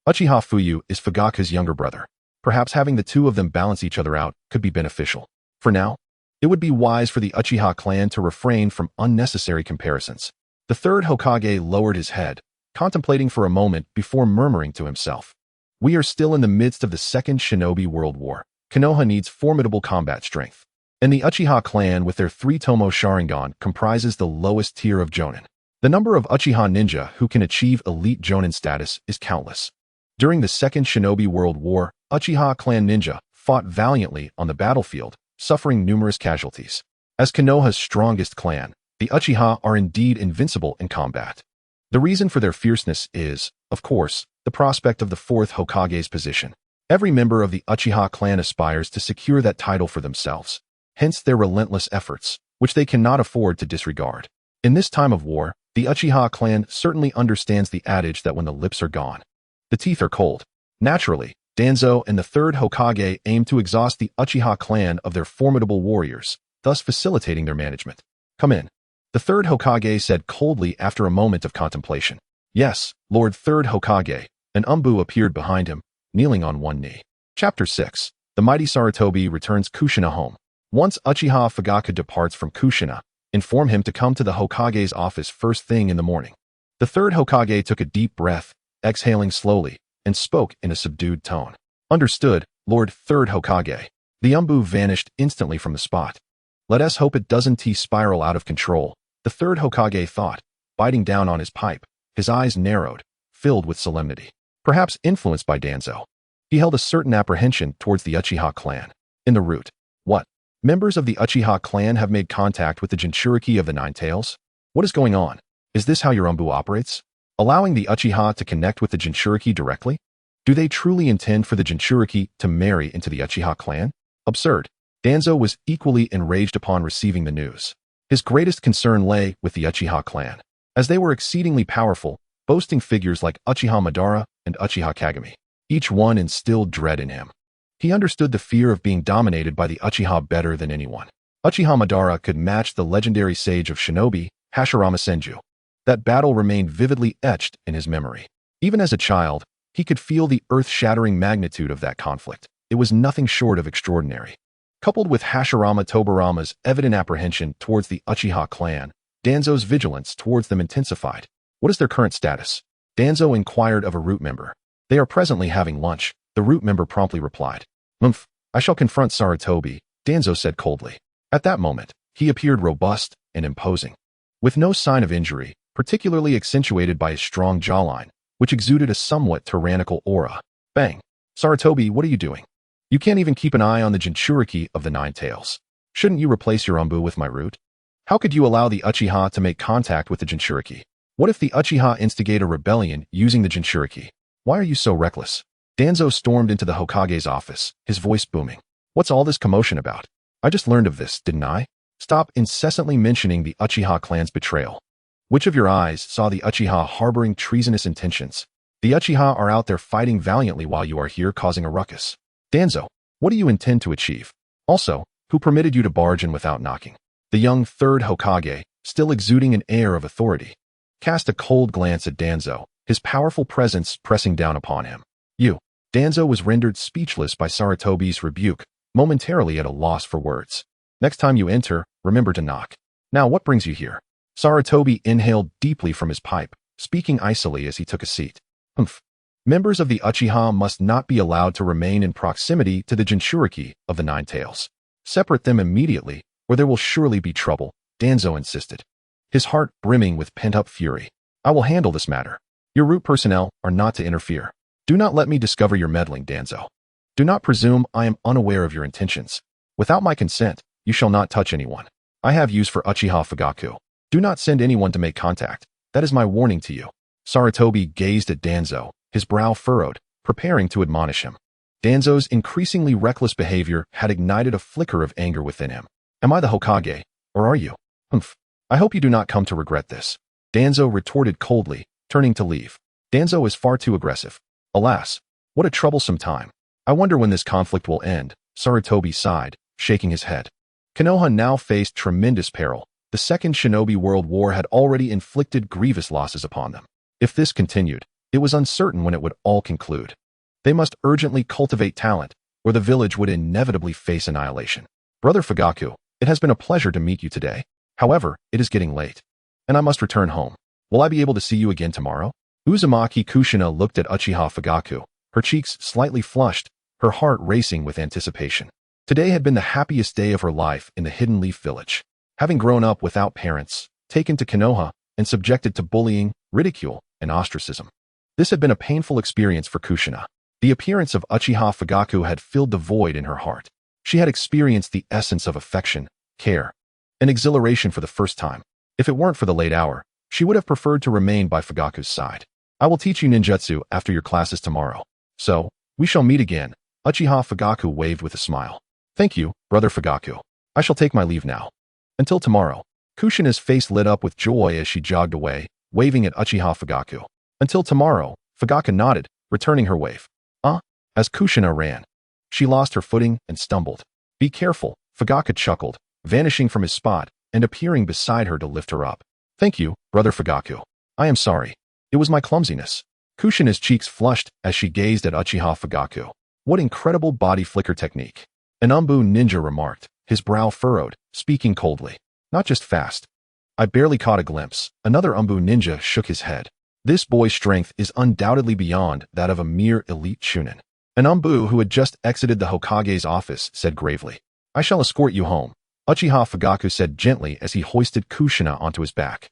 Uchiha Fuyu is Fugaku's younger brother. Perhaps having the two of them balance each other out could be beneficial. For now, it would be wise for the Uchiha clan to refrain from unnecessary comparisons. The third Hokage lowered his head, contemplating for a moment before murmuring to himself. We are still in the midst of the Second Shinobi World War. Konoha needs formidable combat strength. And the Uchiha clan with their 3-tomo Sharingan comprises the lowest tier of Jonin. The number of Uchiha ninja who can achieve elite Jonin status is countless. During the Second Shinobi World War, Uchiha clan ninja fought valiantly on the battlefield, suffering numerous casualties. As Konoha's strongest clan, the Uchiha are indeed invincible in combat. The reason for their fierceness is, of course, the prospect of the Fourth Hokage's position. Every member of the Uchiha clan aspires to secure that title for themselves, hence their relentless efforts, which they cannot afford to disregard. In this time of war, the Uchiha clan certainly understands the adage that when the lips are gone, the teeth are cold. Naturally, Danzo and the third Hokage aim to exhaust the Uchiha clan of their formidable warriors, thus facilitating their management. Come in. The third Hokage said coldly after a moment of contemplation. Yes, Lord Third Hokage. An Umbu appeared behind him, kneeling on one knee. Chapter 6. The mighty Sarutobi returns Kushina home. Once Uchiha Fugaku departs from Kushina, inform him to come to the Hokage's office first thing in the morning. The third Hokage took a deep breath, exhaling slowly, and spoke in a subdued tone. Understood, Lord Third Hokage. The Umbu vanished instantly from the spot. Let us hope it doesn't spiral out of control, the third Hokage thought, biting down on his pipe, his eyes narrowed, filled with solemnity. Perhaps influenced by Danzo, he held a certain apprehension towards the Uchiha clan. In the route, what? Members of the Uchiha clan have made contact with the Jinchuriki of the Nine-Tails? What is going on? Is this how your Umbu operates? Allowing the Uchiha to connect with the Jinchuriki directly? Do they truly intend for the Jinchuriki to marry into the Uchiha clan? Absurd. Danzo was equally enraged upon receiving the news. His greatest concern lay with the Uchiha clan, as they were exceedingly powerful, boasting figures like Uchiha Madara and Uchiha Kagami. Each one instilled dread in him. He understood the fear of being dominated by the Uchiha better than anyone. Uchiha Madara could match the legendary sage of shinobi, Hashirama Senju. That battle remained vividly etched in his memory. Even as a child, he could feel the earth-shattering magnitude of that conflict. It was nothing short of extraordinary. Coupled with Hashirama Tobarama's evident apprehension towards the Uchiha clan, Danzo's vigilance towards them intensified. What is their current status? Danzo inquired of a root member. They are presently having lunch, the root member promptly replied. I shall confront Sarutobi, Danzo said coldly. At that moment, he appeared robust and imposing, with no sign of injury, particularly accentuated by his strong jawline, which exuded a somewhat tyrannical aura. Bang! Sarutobi, what are you doing? You can't even keep an eye on the Jinchuriki of the Nine-Tails. Shouldn't you replace your Umbu with my root? How could you allow the Uchiha to make contact with the Jinchuriki? What if the Uchiha instigate a rebellion using the Jinchuriki? Why are you so reckless? Danzo stormed into the Hokage's office, his voice booming. What's all this commotion about? I just learned of this, didn't I? Stop incessantly mentioning the Uchiha clan's betrayal. Which of your eyes saw the Uchiha harboring treasonous intentions? The Uchiha are out there fighting valiantly while you are here causing a ruckus. Danzo, what do you intend to achieve? Also, who permitted you to barge in without knocking? The young third Hokage, still exuding an air of authority, cast a cold glance at Danzo, his powerful presence pressing down upon him. You. Danzo was rendered speechless by Sarutobi's rebuke, momentarily at a loss for words. Next time you enter, remember to knock. Now what brings you here? Sarutobi inhaled deeply from his pipe, speaking icily as he took a seat. Members of the Uchiha must not be allowed to remain in proximity to the Jinchuriki of the Nine-Tails. Separate them immediately, or there will surely be trouble, Danzo insisted, his heart brimming with pent-up fury. I will handle this matter. Your root personnel are not to interfere. Do not let me discover your meddling, Danzo. Do not presume I am unaware of your intentions. Without my consent, you shall not touch anyone. I have use for Uchiha Fugaku. Do not send anyone to make contact. That is my warning to you. Sarutobi gazed at Danzo, his brow furrowed, preparing to admonish him. Danzo's increasingly reckless behavior had ignited a flicker of anger within him. Am I the Hokage, or are you? Humph. I hope you do not come to regret this. Danzo retorted coldly, turning to leave. Danzo is far too aggressive. Alas, what a troublesome time. I wonder when this conflict will end, Sarutobi sighed, shaking his head. Konoha now faced tremendous peril. The Second Shinobi World War had already inflicted grievous losses upon them. If this continued, it was uncertain when it would all conclude. They must urgently cultivate talent, or the village would inevitably face annihilation. Brother Fugaku, it has been a pleasure to meet you today. However, it is getting late, and I must return home. Will I be able to see you again tomorrow? Uzumaki Kushina looked at Uchiha Fugaku, her cheeks slightly flushed, her heart racing with anticipation. Today had been the happiest day of her life in the Hidden Leaf Village. Having grown up without parents, taken to Konoha, and subjected to bullying, ridicule, and ostracism. This had been a painful experience for Kushina. The appearance of Uchiha Fugaku had filled the void in her heart. She had experienced the essence of affection, care, and exhilaration for the first time. If it weren't for the late hour, she would have preferred to remain by Fugaku's side. I will teach you ninjutsu after your classes tomorrow. So, we shall meet again. Uchiha Fugaku waved with a smile. Thank you, Brother Fugaku. I shall take my leave now. Until tomorrow. Kushina's face lit up with joy as she jogged away, waving at Uchiha Fugaku. Until tomorrow, Fugaku nodded, returning her wave. As Kushina ran, she lost her footing and stumbled. Be careful, Fugaku chuckled, vanishing from his spot and appearing beside her to lift her up. Thank you, Brother Fugaku. I am sorry. It was my clumsiness. Kushina's cheeks flushed as she gazed at Uchiha Fugaku. What incredible body flicker technique. An Umbu ninja remarked, his brow furrowed, speaking coldly. Not just fast. I barely caught a glimpse. Another Umbu ninja shook his head. This boy's strength is undoubtedly beyond that of a mere elite chunin. An Umbu who had just exited the Hokage's office said gravely. I shall escort you home. Uchiha Fugaku said gently as he hoisted Kushina onto his back.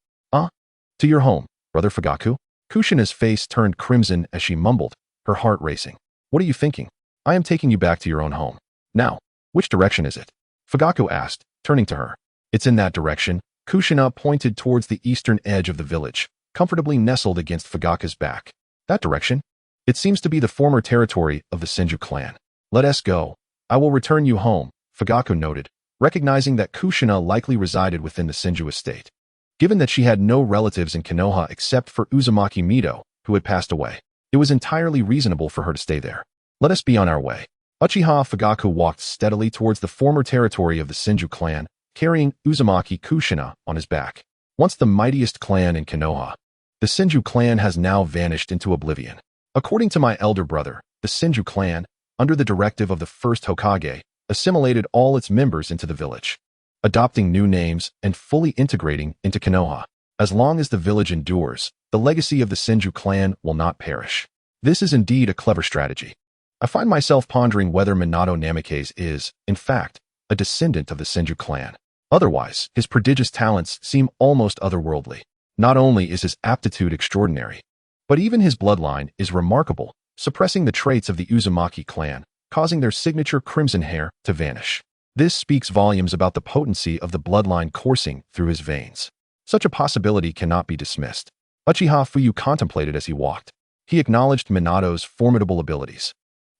To your home, Brother Fugaku? Kushina's face turned crimson as she mumbled, her heart racing. What are you thinking? I am taking you back to your own home. Now, which direction is it? Fugaku asked, turning to her. It's in that direction. Kushina pointed towards the eastern edge of the village, comfortably nestled against Fugaku's back. That direction? It seems to be the former territory of the Senju clan. Let us go. I will return you home, Fugaku noted, recognizing that Kushina likely resided within the Senju estate. Given that she had no relatives in Konoha except for Uzumaki Mido, who had passed away, it was entirely reasonable for her to stay there. Let us be on our way. Uchiha Fugaku walked steadily towards the former territory of the Senju clan, carrying Uzumaki Kushina on his back. Once the mightiest clan in Konoha, the Senju clan has now vanished into oblivion. According to my elder brother, the Senju clan, under the directive of the First Hokage, assimilated all its members into the village, adopting new names and fully integrating into Konoha. As long as the village endures, the legacy of the Senju clan will not perish. This is indeed a clever strategy. I find myself pondering whether Minato Namikaze is, in fact, a descendant of the Senju clan. Otherwise, his prodigious talents seem almost otherworldly. Not only is his aptitude extraordinary, but even his bloodline is remarkable, suppressing the traits of the Uzumaki clan, causing their signature crimson hair to vanish. This speaks volumes about the potency of the bloodline coursing through his veins. Such a possibility cannot be dismissed. Uchiha Fuyu contemplated as he walked. He acknowledged Minato's formidable abilities.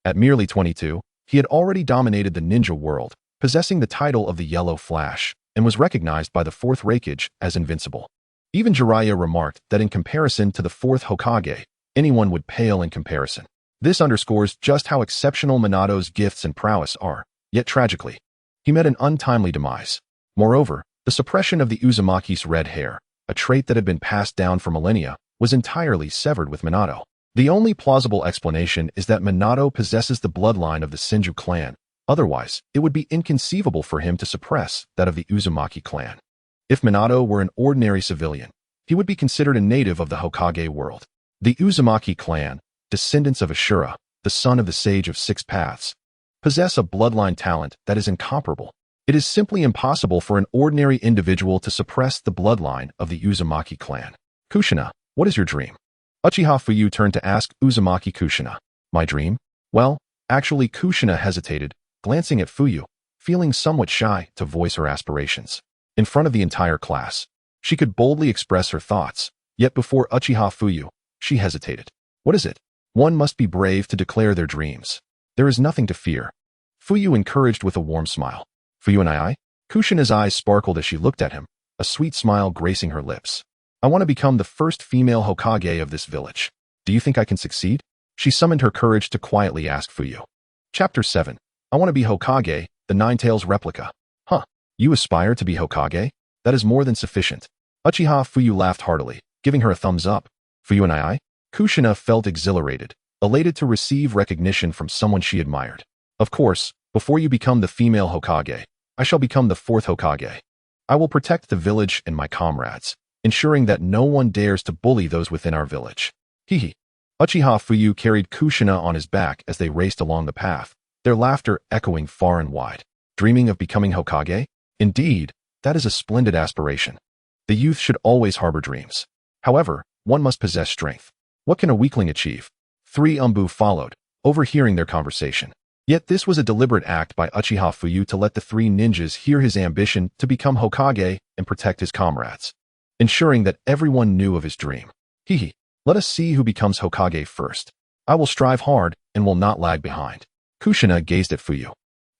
At merely 22, he had already dominated the ninja world, possessing the title of the Yellow Flash, and was recognized by the Fourth Hokage as invincible. Even Jiraiya remarked that in comparison to the Fourth Hokage, anyone would pale in comparison. This underscores just how exceptional Minato's gifts and prowess are, yet tragically, he met an untimely demise. Moreover, the suppression of the Uzumaki's red hair, a trait that had been passed down for millennia, was entirely severed with Minato. The only plausible explanation is that Minato possesses the bloodline of the Senju clan. Otherwise, it would be inconceivable for him to suppress that of the Uzumaki clan. If Minato were an ordinary civilian, he would be considered a native of the Hokage world. The Uzumaki clan, descendants of Ashura, the son of the Sage of Six Paths, possess a bloodline talent that is incomparable. It is simply impossible for an ordinary individual to suppress the bloodline of the Uzumaki clan. Kushina, what is your dream? Uchiha Fuyu turned to ask Uzumaki Kushina. My dream? Well, actually Kushina hesitated, glancing at Fuyu, feeling somewhat shy to voice her aspirations. In front of the entire class, she could boldly express her thoughts, yet before Uchiha Fuyu, she hesitated. What is it? One must be brave to declare their dreams. There is nothing to fear. Fuyu encouraged with a warm smile. Fuyu and I? Kushina's eyes sparkled as she looked at him, a sweet smile gracing her lips. I want to become the first female Hokage of this village. Do you think I can succeed? She summoned her courage to quietly ask Fuyu. Chapter 7. I want to be Hokage, the Nine-Tails replica. Huh. You aspire to be Hokage? That is more than sufficient. Uchiha Fuyu laughed heartily, giving her a thumbs up. Fuyu and I? Kushina felt exhilarated, elated to receive recognition from someone she admired. Of course, before you become the female Hokage, I shall become the fourth Hokage. I will protect the village and my comrades, ensuring that no one dares to bully those within our village. Hehe. Uchiha Fuyu carried Kushina on his back as they raced along the path, their laughter echoing far and wide. Dreaming of becoming Hokage? Indeed, that is a splendid aspiration. The youth should always harbor dreams. However, one must possess strength. What can a weakling achieve? 3 Umbu followed, overhearing their conversation. Yet this was a deliberate act by Uchiha Fuyu to let the 3 ninjas hear his ambition to become Hokage and protect his comrades, ensuring that everyone knew of his dream. Hehe. Let us see who becomes Hokage first. I will strive hard and will not lag behind. Kushina gazed at Fuyu.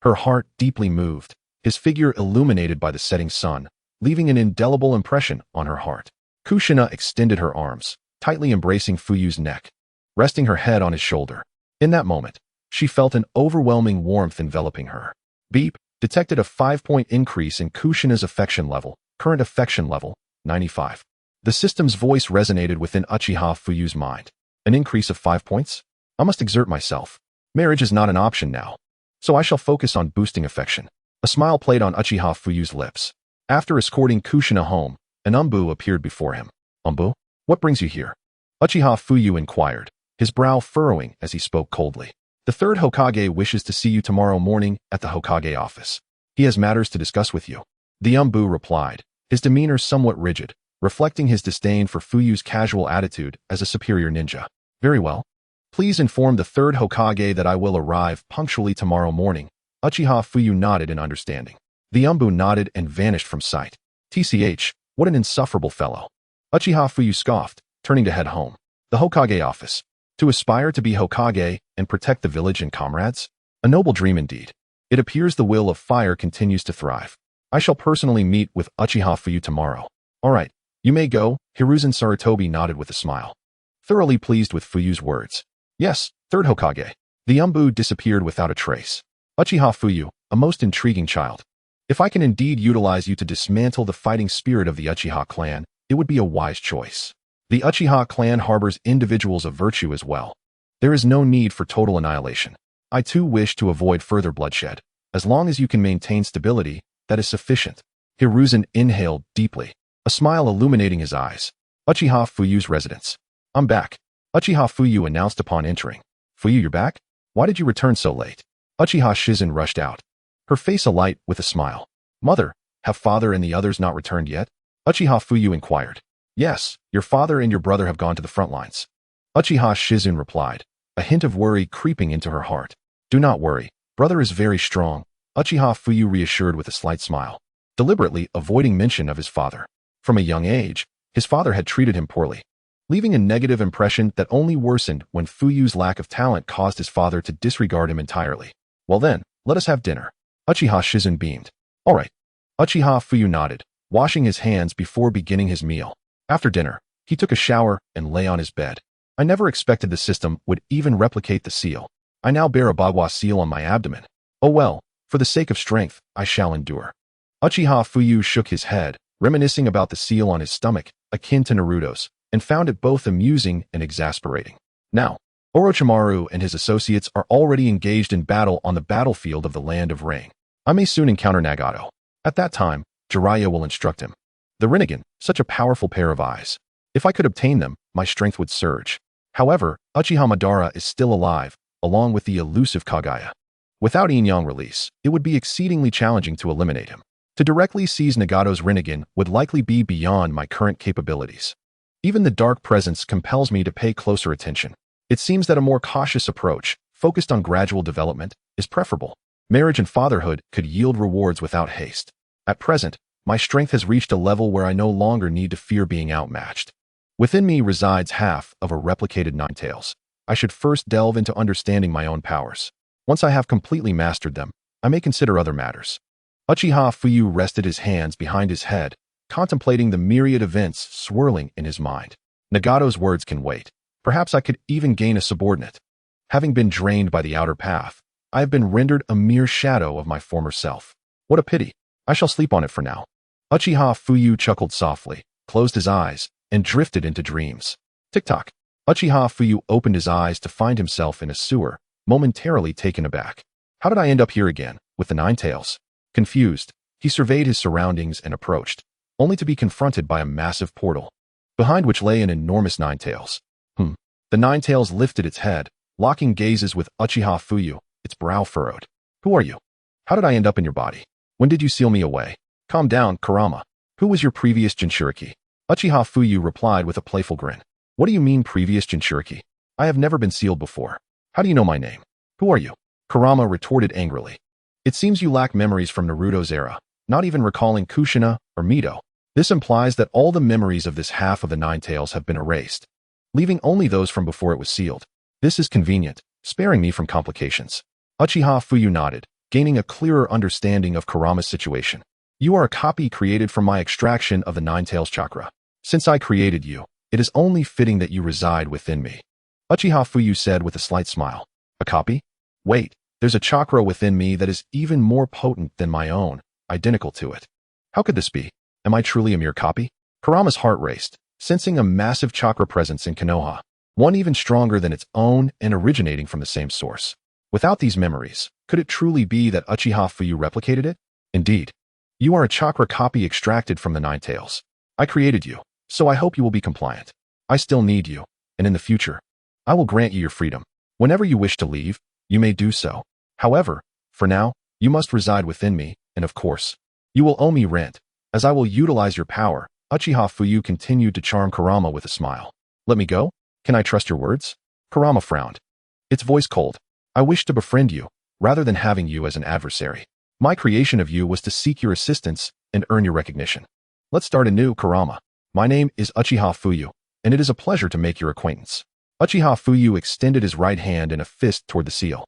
Her heart deeply moved, his figure illuminated by the setting sun, leaving an indelible impression on her heart. Kushina extended her arms, tightly embracing Fuyu's neck, resting her head on his shoulder. In that moment, she felt an overwhelming warmth enveloping her. Beep detected a 5-point increase in Kushina's affection level, current affection level, 95. The system's voice resonated within Uchiha Fuyu's mind. An increase of 5 points? I must exert myself. Marriage is not an option now, so I shall focus on boosting affection. A smile played on Uchiha Fuyu's lips. After escorting Kushina home, an Umbu appeared before him. Umbu? What brings you here? Uchiha Fuyu inquired, his brow furrowing as he spoke coldly. The 3rd Hokage wishes to see you tomorrow morning at the Hokage office. He has matters to discuss with you. The Umbu replied, his demeanor somewhat rigid, reflecting his disdain for Fuyu's casual attitude as a superior ninja. Very well. Please inform the 3rd Hokage that I will arrive punctually tomorrow morning. Uchiha Fuyu nodded in understanding. The Umbu nodded and vanished from sight. TCH, what an insufferable fellow. Uchiha Fuyu scoffed, turning to head home. The Hokage office. To aspire to be Hokage and protect the village and comrades? A noble dream indeed. It appears the will of fire continues to thrive. I shall personally meet with Uchiha Fuyu tomorrow. All right, you may go. Hiruzen Sarutobi nodded with a smile, thoroughly pleased with Fuyu's words. Yes, 3rd Hokage. The Umbu disappeared without a trace. Uchiha Fuyu, a most intriguing child. If I can indeed utilize you to dismantle the fighting spirit of the Uchiha clan, it would be a wise choice. The Uchiha clan harbors individuals of virtue as well. There is no need for total annihilation. I too wish to avoid further bloodshed. As long as you can maintain stability, that is sufficient. Hiruzen inhaled deeply, a smile illuminating his eyes. Uchiha Fuyu's residence. I'm back. Uchiha Fuyu announced upon entering. Fuyu, you're back? Why did you return so late? Uchiha Shizen rushed out, her face alight with a smile. Mother, have father and the others not returned yet? Uchiha Fuyu inquired. Yes, your father and your brother have gone to the front lines. Uchiha Shizen replied, a hint of worry creeping into her heart. Do not worry, brother is very strong, Uchiha Fuyu reassured with a slight smile, deliberately avoiding mention of his father. From a young age, his father had treated him poorly, leaving a negative impression that only worsened when Fuyu's lack of talent caused his father to disregard him entirely. Well then, let us have dinner. Uchiha Shizen beamed. All right. Uchiha Fuyu nodded, washing his hands before beginning his meal. After dinner, he took a shower and lay on his bed. I never expected the system would even replicate the seal. I now bear a Bagua seal on my abdomen. Oh well, for the sake of strength, I shall endure. Uchiha Fuyu shook his head, reminiscing about the seal on his stomach, akin to Naruto's, and found it both amusing and exasperating. Now, Orochimaru and his associates are already engaged in battle on the battlefield of the Land of Rain. I may soon encounter Nagato. At that time, Jiraiya will instruct him. The Rinnegan, such a powerful pair of eyes. If I could obtain them, my strength would surge. However, Uchiha Madara is still alive, along with the elusive Kaguya. Without yin-yang release, it would be exceedingly challenging to eliminate him. To directly seize Nagato's Rinnegan would likely be beyond my current capabilities. Even the dark presence compels me to pay closer attention. It seems that a more cautious approach, focused on gradual development, is preferable. Marriage and fatherhood could yield rewards without haste. At present, my strength has reached a level where I no longer need to fear being outmatched. Within me resides half of a replicated Ninetales. I should first delve into understanding my own powers. Once I have completely mastered them, I may consider other matters. Uchiha Fuyu rested his hands behind his head, contemplating the myriad events swirling in his mind. Nagato's words can wait. Perhaps I could even gain a subordinate. Having been drained by the outer path, I have been rendered a mere shadow of my former self. What a pity. I shall sleep on it for now. Uchiha Fuyu chuckled softly, closed his eyes, and drifted into dreams. Tick-tock. Uchiha Fuyu opened his eyes to find himself in a sewer, momentarily taken aback. How did I end up here again, with the Ninetales? Confused, he surveyed his surroundings and approached, only to be confronted by a massive portal, behind which lay an enormous Ninetales. The Ninetales lifted its head, locking gazes with Uchiha Fuyu, its brow furrowed. Who are you? How did I end up in your body? When did you seal me away? Calm down, Kurama. Who was your previous Jinchuriki? Uchiha Fuyu replied with a playful grin. What do you mean previous Jinchuriki? I have never been sealed before. How do you know my name? Who are you? Kurama retorted angrily. It seems you lack memories from Naruto's era, not even recalling Kushina or Mito. This implies that all the memories of this half of the Ninetales have been erased, leaving only those from before it was sealed. This is convenient, sparing me from complications. Uchiha Fuyu nodded, gaining a clearer understanding of Kurama's situation. You are a copy created from my extraction of the Ninetales chakra. Since I created you, it is only fitting that you reside within me. Uchiha Fuyu said with a slight smile. A copy? Wait, there's a chakra within me that is even more potent than my own, identical to it. How could this be? Am I truly a mere copy? Kurama's heart raced, sensing a massive chakra presence in Konoha, one even stronger than its own and originating from the same source. Without these memories, could it truly be that Uchiha Fuyu replicated it? Indeed. You are a chakra copy extracted from the Ninetales. I created you, so I hope you will be compliant. I still need you, and in the future, I will grant you your freedom. Whenever you wish to leave, you may do so. However, for now, you must reside within me, and of course, you will owe me rent, as I will utilize your power. Uchiha Fuyu continued to charm Kurama with a smile. Let me go? Can I trust your words? Kurama frowned, its voice cold. I wish to befriend you, rather than having you as an adversary. My creation of you was to seek your assistance and earn your recognition. Let's start anew, Kurama. My name is Uchiha Fuyu, and it is a pleasure to make your acquaintance. Uchiha Fuyu extended his right hand in a fist toward the seal.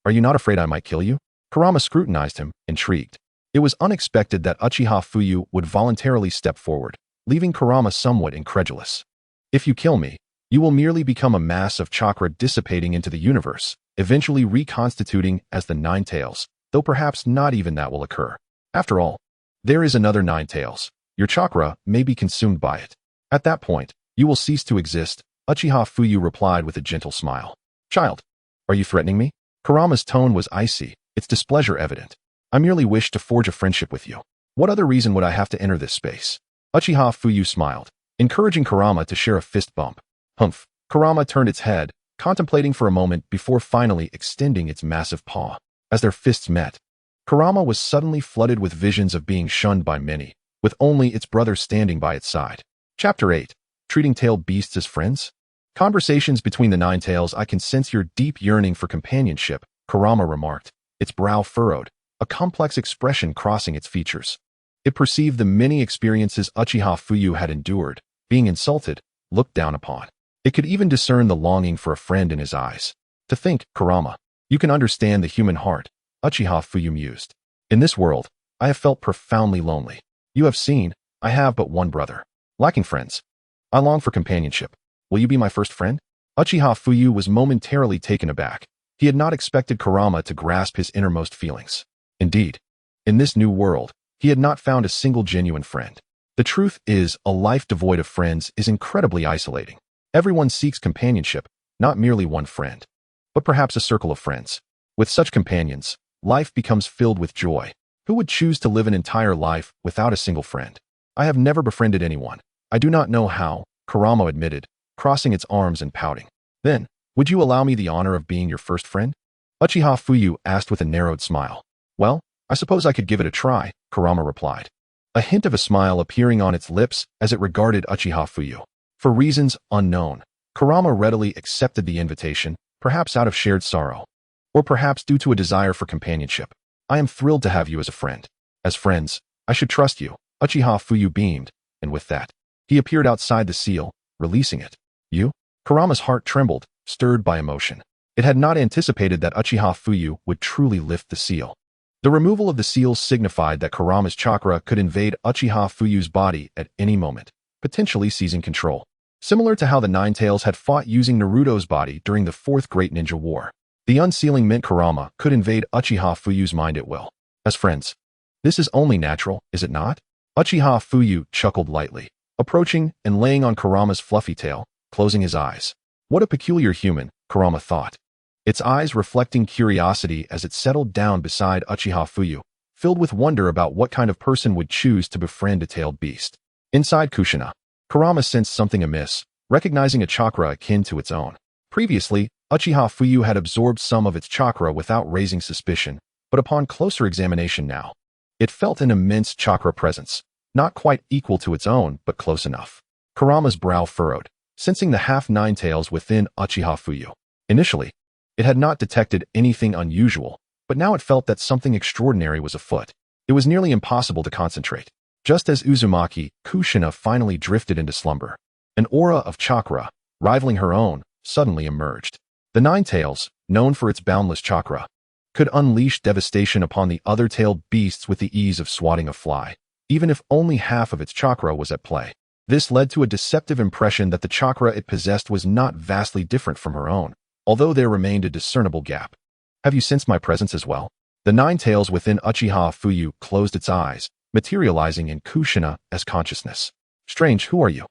Are you not afraid I might kill you? Kurama scrutinized him, intrigued. It was unexpected that Uchiha Fuyu would voluntarily step forward, leaving Kurama somewhat incredulous. If you kill me, you will merely become a mass of chakra dissipating into the universe, eventually reconstituting as the Ninetales, though perhaps not even that will occur. After all, there is another Ninetales. Your chakra may be consumed by it. At that point, you will cease to exist, Uchiha Fuyu replied with a gentle smile. Child, are you threatening me? Kurama's tone was icy, its displeasure evident. I merely wish to forge a friendship with you. What other reason would I have to enter this space? Uchiha Fuyu smiled, encouraging Kurama to share a fist bump. Humph. Kurama turned its head, contemplating for a moment before finally extending its massive paw. As their fists met, Kurama was suddenly flooded with visions of being shunned by many, with only its brother standing by its side. Chapter 8. Treating tailed beasts as friends? Conversations between the Ninetales. I can sense your deep yearning for companionship, Kurama remarked, its brow furrowed, a complex expression crossing its features. It perceived the many experiences Uchiha Fuyu had endured, being insulted, looked down upon. It could even discern the longing for a friend in his eyes. To think, Kurama, you can understand the human heart, Uchiha Fuyu mused. In this world, I have felt profoundly lonely. You have seen, I have but one brother. Lacking friends. I long for companionship. Will you be my first friend? Uchiha Fuyu was momentarily taken aback. He had not expected Kurama to grasp his innermost feelings. Indeed, in this new world, he had not found a single genuine friend. The truth is, a life devoid of friends is incredibly isolating. Everyone seeks companionship, not merely one friend, but perhaps a circle of friends. With such companions, life becomes filled with joy. Who would choose to live an entire life without a single friend? I have never befriended anyone. I do not know how, Kurama admitted, crossing its arms and pouting. Then, would you allow me the honor of being your first friend? Uchiha Fuyu asked with a narrowed smile. Well, I suppose I could give it a try, Kurama replied. A hint of a smile appearing on its lips as it regarded Uchiha Fuyu. For reasons unknown, Kurama readily accepted the invitation, perhaps out of shared sorrow, or perhaps due to a desire for companionship. I am thrilled to have you as a friend. As friends, I should trust you, Uchiha Fuyu beamed, and with that, he appeared outside the seal, releasing it. You? Kurama's heart trembled, stirred by emotion. It had not anticipated that Uchiha Fuyu would truly lift the seal. The removal of the seal signified that Kurama's chakra could invade Uchiha Fuyu's body at any moment, potentially seizing control. Similar to how the Nine Tails had fought using Naruto's body during the Fourth Great Ninja War, the unsealing meant Kurama could invade Uchiha Fuyu's mind at will. As friends, this is only natural, is it not? Uchiha Fuyu chuckled lightly, approaching and laying on Kurama's fluffy tail, closing his eyes. What a peculiar human, Kurama thought. Its eyes reflecting curiosity as it settled down beside Uchiha Fuyu, filled with wonder about what kind of person would choose to befriend a tailed beast. Inside Kushina, Kurama sensed something amiss, recognizing a chakra akin to its own. Previously, Uchiha Fuyu had absorbed some of its chakra without raising suspicion, but upon closer examination now, it felt an immense chakra presence, not quite equal to its own, but close enough. Kurama's brow furrowed, sensing the half-nine tails within Uchiha Fuyu. Initially, it had not detected anything unusual, but now it felt that something extraordinary was afoot. It was nearly impossible to concentrate. Just as Uzumaki, Kushina finally drifted into slumber, an aura of chakra, rivaling her own, suddenly emerged. The Nine Tails, known for its boundless chakra, could unleash devastation upon the other tailed beasts with the ease of swatting a fly, even if only half of its chakra was at play. This led to a deceptive impression that the chakra it possessed was not vastly different from her own, although there remained a discernible gap. Have you sensed my presence as well? The Nine Tails within Uchiha Fuyu closed its eyes, materializing in Kushina as consciousness. Strange, who are you?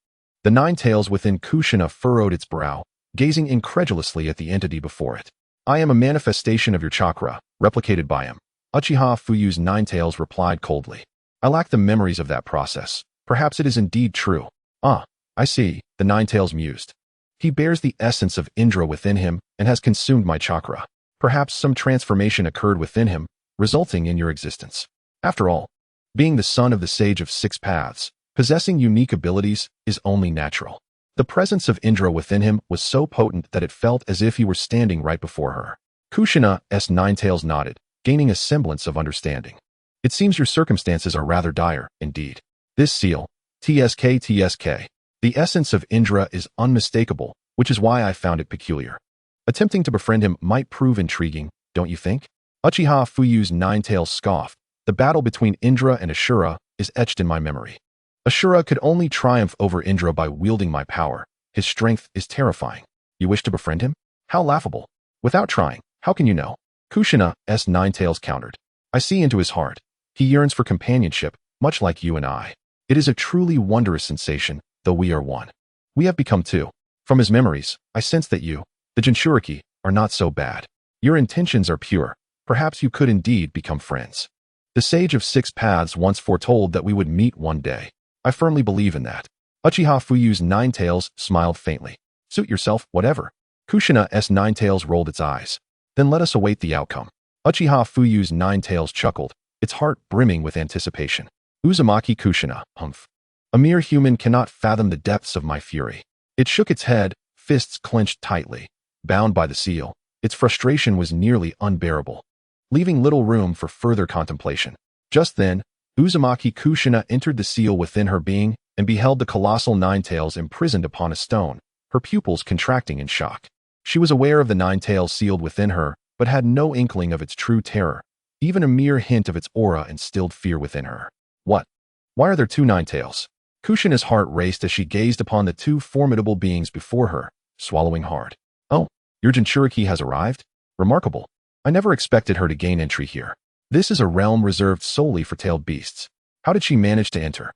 The Nine Tails within Kushina furrowed its brow, gazing incredulously at the entity before it. I am a manifestation of your chakra, replicated by him. Uchiha Fuyu's Nine Tails replied coldly. I lack the memories of that process. Perhaps it is indeed true. Ah, I see, the Nine Tails mused. He bears the essence of Indra within him and has consumed my chakra. Perhaps some transformation occurred within him, resulting in your existence. After all, being the son of the Sage of Six Paths, possessing unique abilities is only natural. The presence of Indra within him was so potent that it felt as if he were standing right before her. Kushina's Nine Tails nodded, gaining a semblance of understanding. It seems your circumstances are rather dire, indeed. This seal, TSK, the essence of Indra is unmistakable, which is why I found it peculiar. Attempting to befriend him might prove intriguing, don't you think? Uchiha Fuyu's Nine Tails scoffed. The battle between Indra and Ashura is etched in my memory. Ashura could only triumph over Indra by wielding my power. His strength is terrifying. You wish to befriend him? How laughable. Without trying, how can you know? Kushina's Nine Tails countered. I see into his heart. He yearns for companionship, much like you and I. It is a truly wondrous sensation, though we are one. We have become two. From his memories, I sense that you, the Jinchuriki, are not so bad. Your intentions are pure. Perhaps you could indeed become friends. The Sage of Six Paths once foretold that we would meet one day. I firmly believe in that. Uchiha Fuyu's Nine Tails smiled faintly. Suit yourself, whatever. Kushina's Nine Tails rolled its eyes. Then let us await the outcome. Uchiha Fuyu's Nine Tails chuckled, its heart brimming with anticipation. Uzumaki Kushina, humph. A mere human cannot fathom the depths of my fury. It shook its head, fists clenched tightly. Bound by the seal, its frustration was nearly unbearable, leaving little room for further contemplation. Just then, Uzumaki Kushina entered the seal within her being and beheld the colossal Nine Tails imprisoned upon a stone, her pupils contracting in shock. She was aware of the Nine Tails sealed within her, but had no inkling of its true terror. Even a mere hint of its aura instilled fear within her. What? Why are there two Nine Tails? Kushina's heart raced as she gazed upon the two formidable beings before her, swallowing hard. Oh, your Jinchuriki has arrived? Remarkable. I never expected her to gain entry here. This is a realm reserved solely for tailed beasts. How did she manage to enter?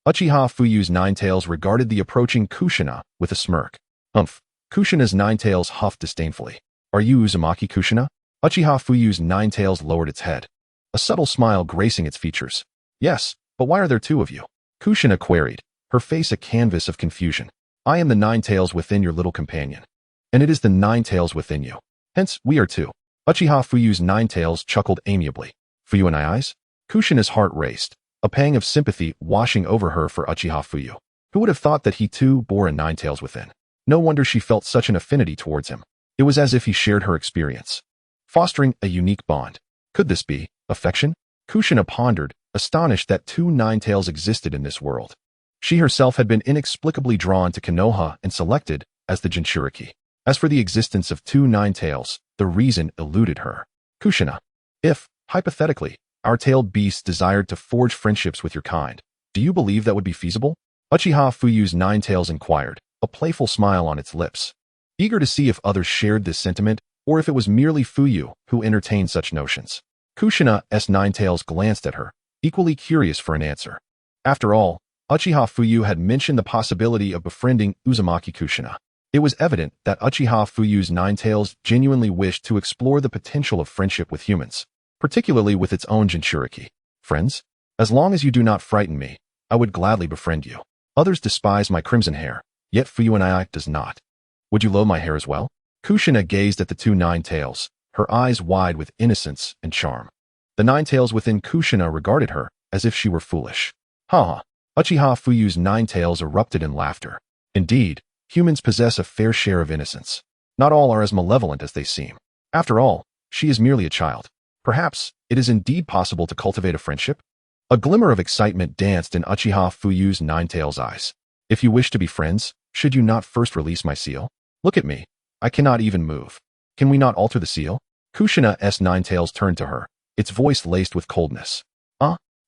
Uchiha Fuyu's Nine Tails regarded the approaching Kushina with a smirk. Humph. Kushina's Nine Tails huffed disdainfully. Are you Uzumaki Kushina? Uchiha Fuyu's Nine Tails lowered its head, a subtle smile gracing its features. Yes, but why are there two of you? Kushina queried, her face a canvas of confusion. I am the Nine Tails within your little companion, and it is the Nine Tails within you. Hence, we are two. Uchiha Fuyu's Ninetales chuckled amiably. Fuyu and eyes? Kushina's heart raced, a pang of sympathy washing over her for Uchiha Fuyu. Who would have thought that he too bore a Ninetales within? No wonder she felt such an affinity towards him. It was as if he shared her experience, fostering a unique bond. Could this be affection? Kushina pondered, astonished that two Ninetales existed in this world. She herself had been inexplicably drawn to Konoha and selected as the Jinchuriki. As for the existence of two Ninetales, the reason eluded her. Kushina, if, hypothetically, our tailed beasts desired to forge friendships with your kind, do you believe that would be feasible? Uchiha Fuyu's Ninetales inquired, a playful smile on its lips, eager to see if others shared this sentiment or if it was merely Fuyu who entertained such notions. Kushina's Ninetales glanced at her, equally curious for an answer. After all, Uchiha Fuyu had mentioned the possibility of befriending Uzumaki Kushina. It was evident that Uchiha Fuyu's Ninetales genuinely wished to explore the potential of friendship with humans, particularly with its own Jinchuriki. Friends, as long as you do not frighten me, I would gladly befriend you. Others despise my crimson hair, yet Fuyu and I does not. Would you loathe my hair as well? Kushina gazed at the two Ninetales, her eyes wide with innocence and charm. The Ninetales within Kushina regarded her as if she were foolish. Ha ha! Uchiha Fuyu's Ninetales erupted in laughter. Indeed, humans possess a fair share of innocence. Not all are as malevolent as they seem. After all, she is merely a child. Perhaps it is indeed possible to cultivate a friendship? A glimmer of excitement danced in Uchiha Fuyu's Ninetales' eyes. If you wish to be friends, should you not first release my seal? Look at me. I cannot even move. Can we not alter the seal? Kushina's Ninetales turned to her, its voice laced with coldness.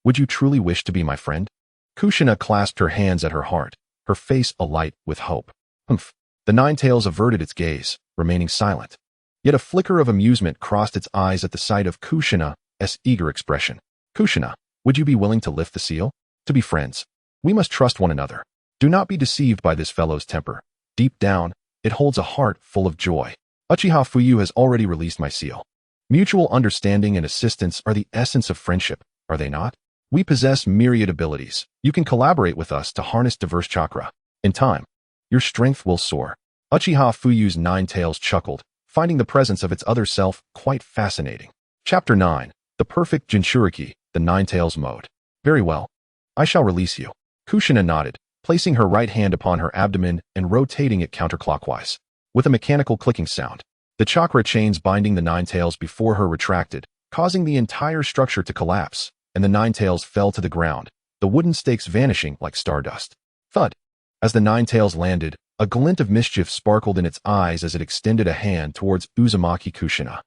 Would you truly wish to be my friend? Kushina clasped her hands at her heart, her face alight with hope. Humph. The Ninetales averted its gaze, remaining silent. Yet a flicker of amusement crossed its eyes at the sight of Kushina's eager expression. Kushina, would you be willing to lift the seal? To be friends, we must trust one another. Do not be deceived by this fellow's temper. Deep down, it holds a heart full of joy. Uchiha Fuyu has already released my seal. Mutual understanding and assistance are the essence of friendship, are they not? We possess myriad abilities. You can collaborate with us to harness diverse chakra. In time, your strength will soar. Uchiha Fuyu's Ninetales chuckled, finding the presence of its other self quite fascinating. Chapter 9. The Perfect Jinchuriki, the Ninetales Mode. Very well. I shall release you. Kushina nodded, placing her right hand upon her abdomen and rotating it counterclockwise. With a mechanical clicking sound, the chakra chains binding the Ninetales before her retracted, causing the entire structure to collapse, and the Ninetales fell to the ground, the wooden stakes vanishing like stardust. Thud. As the Ninetales landed, a glint of mischief sparkled in its eyes as it extended a hand towards Uzumaki Kushina.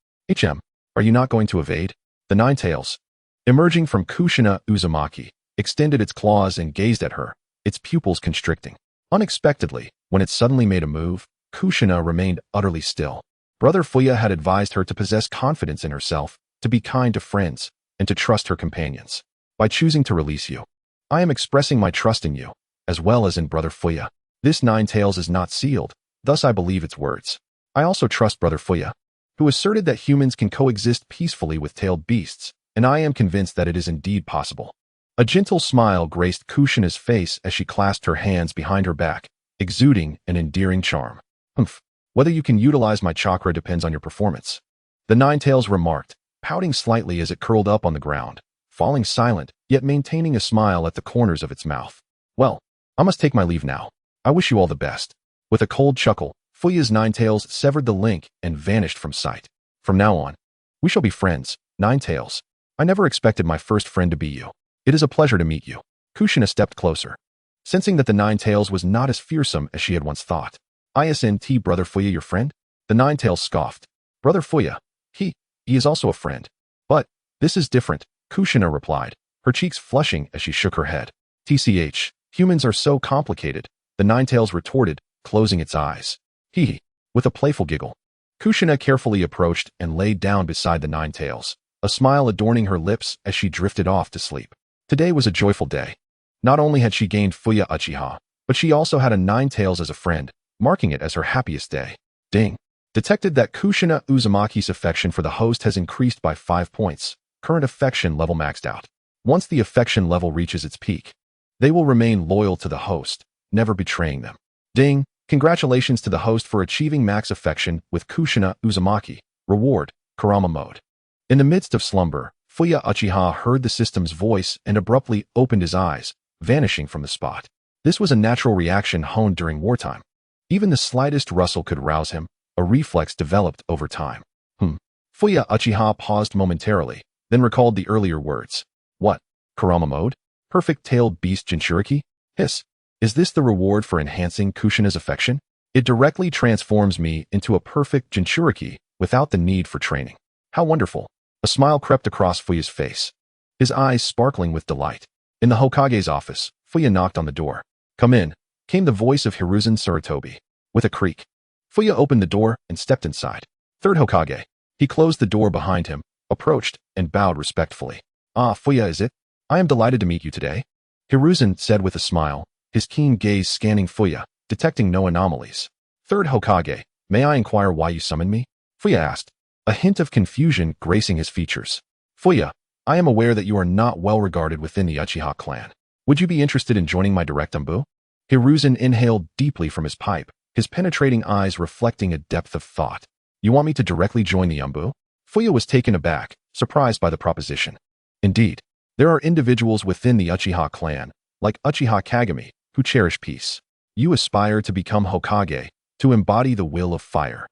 Are you not going to evade? The Ninetales, emerging from Kushina Uzumaki, extended its claws and gazed at her, its pupils constricting. Unexpectedly, when it suddenly made a move, Kushina remained utterly still. Brother Fuya had advised her to possess confidence in herself, to be kind to friends, and to trust her companions. By choosing to release you, I am expressing my trust in you, as well as in Brother Fuya. This Ninetales is not sealed, thus I believe its words. I also trust Brother Fuya, who asserted that humans can coexist peacefully with tailed beasts, and I am convinced that it is indeed possible. A gentle smile graced Kushina's face as she clasped her hands behind her back, exuding an endearing charm. Humph. Whether you can utilize my chakra depends on your performance. The Ninetales remarked, pouting slightly as it curled up on the ground, falling silent, yet maintaining a smile at the corners of its mouth. Well, I must take my leave now. I wish you all the best. With a cold chuckle, Fuya's Ninetales severed the link and vanished from sight. From now on, we shall be friends, Ninetales. I never expected my first friend to be you. It is a pleasure to meet you. Kushina stepped closer, sensing that the Ninetales was not as fearsome as she had once thought. Isn't Brother Fuya your friend? The Ninetales scoffed. Brother Fuya, he is also a friend. But this is different, Kushina replied, her cheeks flushing as she shook her head. TCH, humans are so complicated, the Ninetales retorted, closing its eyes. Hee. With a playful giggle, Kushina carefully approached and laid down beside the Ninetales, a smile adorning her lips as she drifted off to sleep. Today was a joyful day. Not only had she gained Fuya Uchiha, but she also had a Ninetales as a friend, marking it as her happiest day. Ding. Detected that Kushina Uzumaki's affection for the host has increased by 5 points. Current affection level maxed out. Once the affection level reaches its peak, they will remain loyal to the host, never betraying them. Ding. Congratulations to the host for achieving max affection with Kushina Uzumaki. Reward, Kurama mode. In the midst of slumber, Fuyu Uchiha heard the system's voice and abruptly opened his eyes, vanishing from the spot. This was a natural reaction honed during wartime. Even the slightest rustle could rouse him, a reflex developed over time. Fuyu Uchiha paused momentarily, then recalled the earlier words. What? Kurama mode? Perfect-tailed beast Jinchuriki? Hiss. Is this the reward for enhancing Kushina's affection? It directly transforms me into a perfect Jinchuriki without the need for training. How wonderful. A smile crept across Fuyu's face, his eyes sparkling with delight. In the Hokage's office, Fuyu knocked on the door. Come in, came the voice of Hiruzen Sarutobi. With a creak, Fuyu opened the door and stepped inside. Third Hokage. He closed the door behind him, approached, and bowed respectfully. Ah, Fuyu, is it? I am delighted to meet you today. Hiruzen said with a smile, his keen gaze scanning Fuyu, detecting no anomalies. Third Hokage, may I inquire why you summoned me? Fuyu asked, a hint of confusion gracing his features. Fuyu, I am aware that you are not well regarded within the Uchiha clan. Would you be interested in joining my direct Anbu? Hiruzen inhaled deeply from his pipe, his penetrating eyes reflecting a depth of thought. You want me to directly join the Anbu? Fuyu was taken aback, surprised by the proposition. Indeed, there are individuals within the Uchiha clan, like Uchiha Kagami, who cherish peace. You aspire to become Hokage, to embody the will of fire.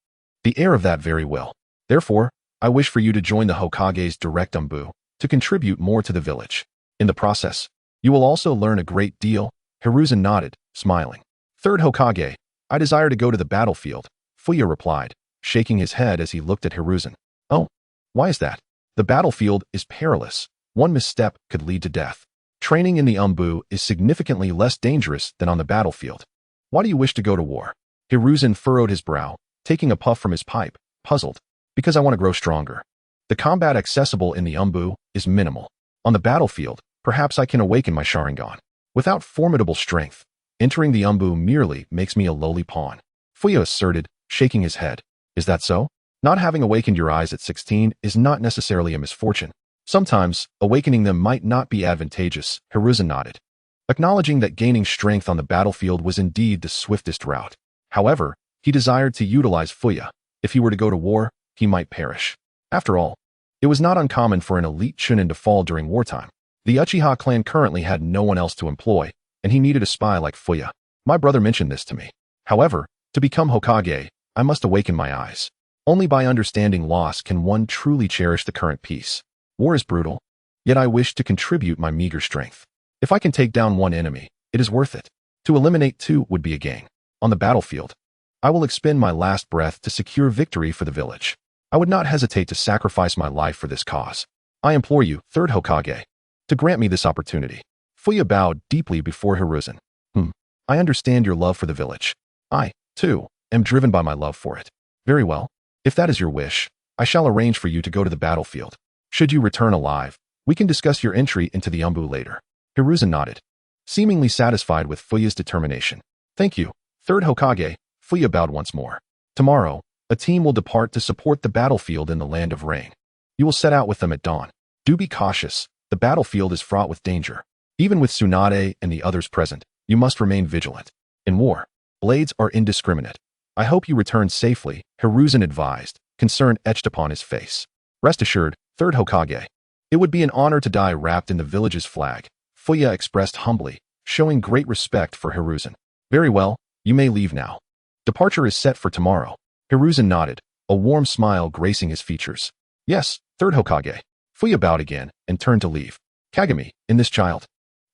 The heir of that very will. Therefore, I wish for you to join the Hokage's direct Anbu, to contribute more to the village. In the process, you will also learn a great deal. Hiruzen nodded, smiling. Third Hokage, I desire to go to the battlefield, Fuyu replied, shaking his head as he looked at Hiruzen. Oh, why is that? The battlefield is perilous. One misstep could lead to death. Training in the Anbu is significantly less dangerous than on the battlefield. Why do you wish to go to war? Hiruzen furrowed his brow, taking a puff from his pipe, puzzled. Because I want to grow stronger. The combat accessible in the Anbu is minimal. On the battlefield, perhaps I can awaken my Sharingan. Without formidable strength, entering the Anbu merely makes me a lowly pawn. Fuyu asserted, shaking his head. Is that so? Not having awakened your eyes at 16 is not necessarily a misfortune. Sometimes, awakening them might not be advantageous, Hiruzen nodded, acknowledging that gaining strength on the battlefield was indeed the swiftest route. However, he desired to utilize Fuyu. If he were to go to war, he might perish. After all, it was not uncommon for an elite chunin to fall during wartime. The Uchiha clan currently had no one else to employ, and he needed a spy like Fuyu. My brother mentioned this to me. However, to become Hokage, I must awaken my eyes. Only by understanding loss can one truly cherish the current peace. War is brutal, yet I wish to contribute my meager strength. If I can take down one enemy, it is worth it. To eliminate two would be a gain. On the battlefield, I will expend my last breath to secure victory for the village. I would not hesitate to sacrifice my life for this cause. I implore you, Third Hokage, to grant me this opportunity. Fuyu bowed deeply before Hiruzen. I understand your love for the village. I, too, am driven by my love for it. Very well. If that is your wish, I shall arrange for you to go to the battlefield. Should you return alive, we can discuss your entry into the Anbu later. Hiruzen nodded, seemingly satisfied with Fuyu's determination. Thank you, Third Hokage. Fuyu bowed once more. Tomorrow, a team will depart to support the battlefield in the Land of Rain. You will set out with them at dawn. Do be cautious. The battlefield is fraught with danger. Even with Tsunade and the others present, you must remain vigilant. In war, blades are indiscriminate. I hope you return safely, Hiruzen advised, concern etched upon his face. Rest assured, Third Hokage. It would be an honor to die wrapped in the village's flag, Fuyu expressed humbly, showing great respect for Hiruzen. Very well, you may leave now. Departure is set for tomorrow. Hiruzen nodded, a warm smile gracing his features. Yes, Third Hokage. Fuyu bowed again and turned to leave. Kagami, in this child.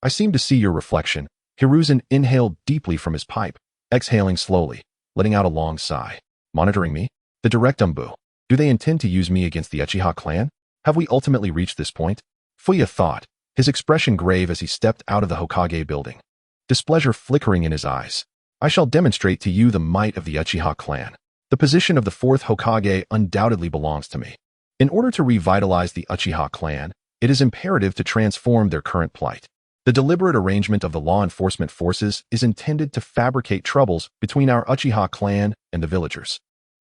I seem to see your reflection. Hiruzen inhaled deeply from his pipe, exhaling slowly, letting out a long sigh. Monitoring me? The direct Anbu. Do they intend to use me against the Uchiha clan? Have we ultimately reached this point? Fuyu thought, his expression grave as he stepped out of the Hokage building. Displeasure flickering in his eyes. I shall demonstrate to you the might of the Uchiha clan. The position of the Fourth Hokage undoubtedly belongs to me. In order to revitalize the Uchiha clan, it is imperative to transform their current plight. The deliberate arrangement of the law enforcement forces is intended to fabricate troubles between our Uchiha clan and the villagers.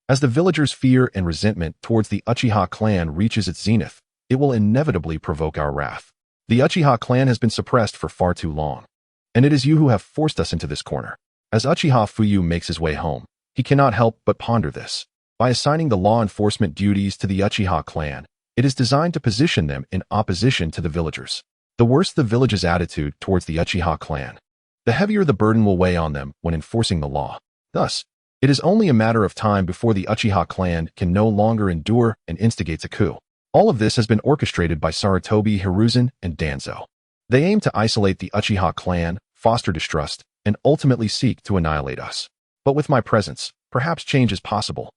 As the villagers' fear and resentment towards the Uchiha clan reaches its zenith, it will inevitably provoke our wrath. The Uchiha clan has been suppressed for far too long, and it is you who have forced us into this corner. As Uchiha Fuyu makes his way home, he cannot help but ponder this. By assigning the law enforcement duties to the Uchiha clan, it is designed to position them in opposition to the villagers. The worse the village's attitude towards the Uchiha clan, the heavier the burden will weigh on them when enforcing the law. Thus, it is only a matter of time before the Uchiha clan can no longer endure and instigates a coup. All of this has been orchestrated by Sarutobi Hiruzen and Danzo. They aim to isolate the Uchiha clan, foster distrust, and ultimately seek to annihilate us. But with my presence, perhaps change is possible.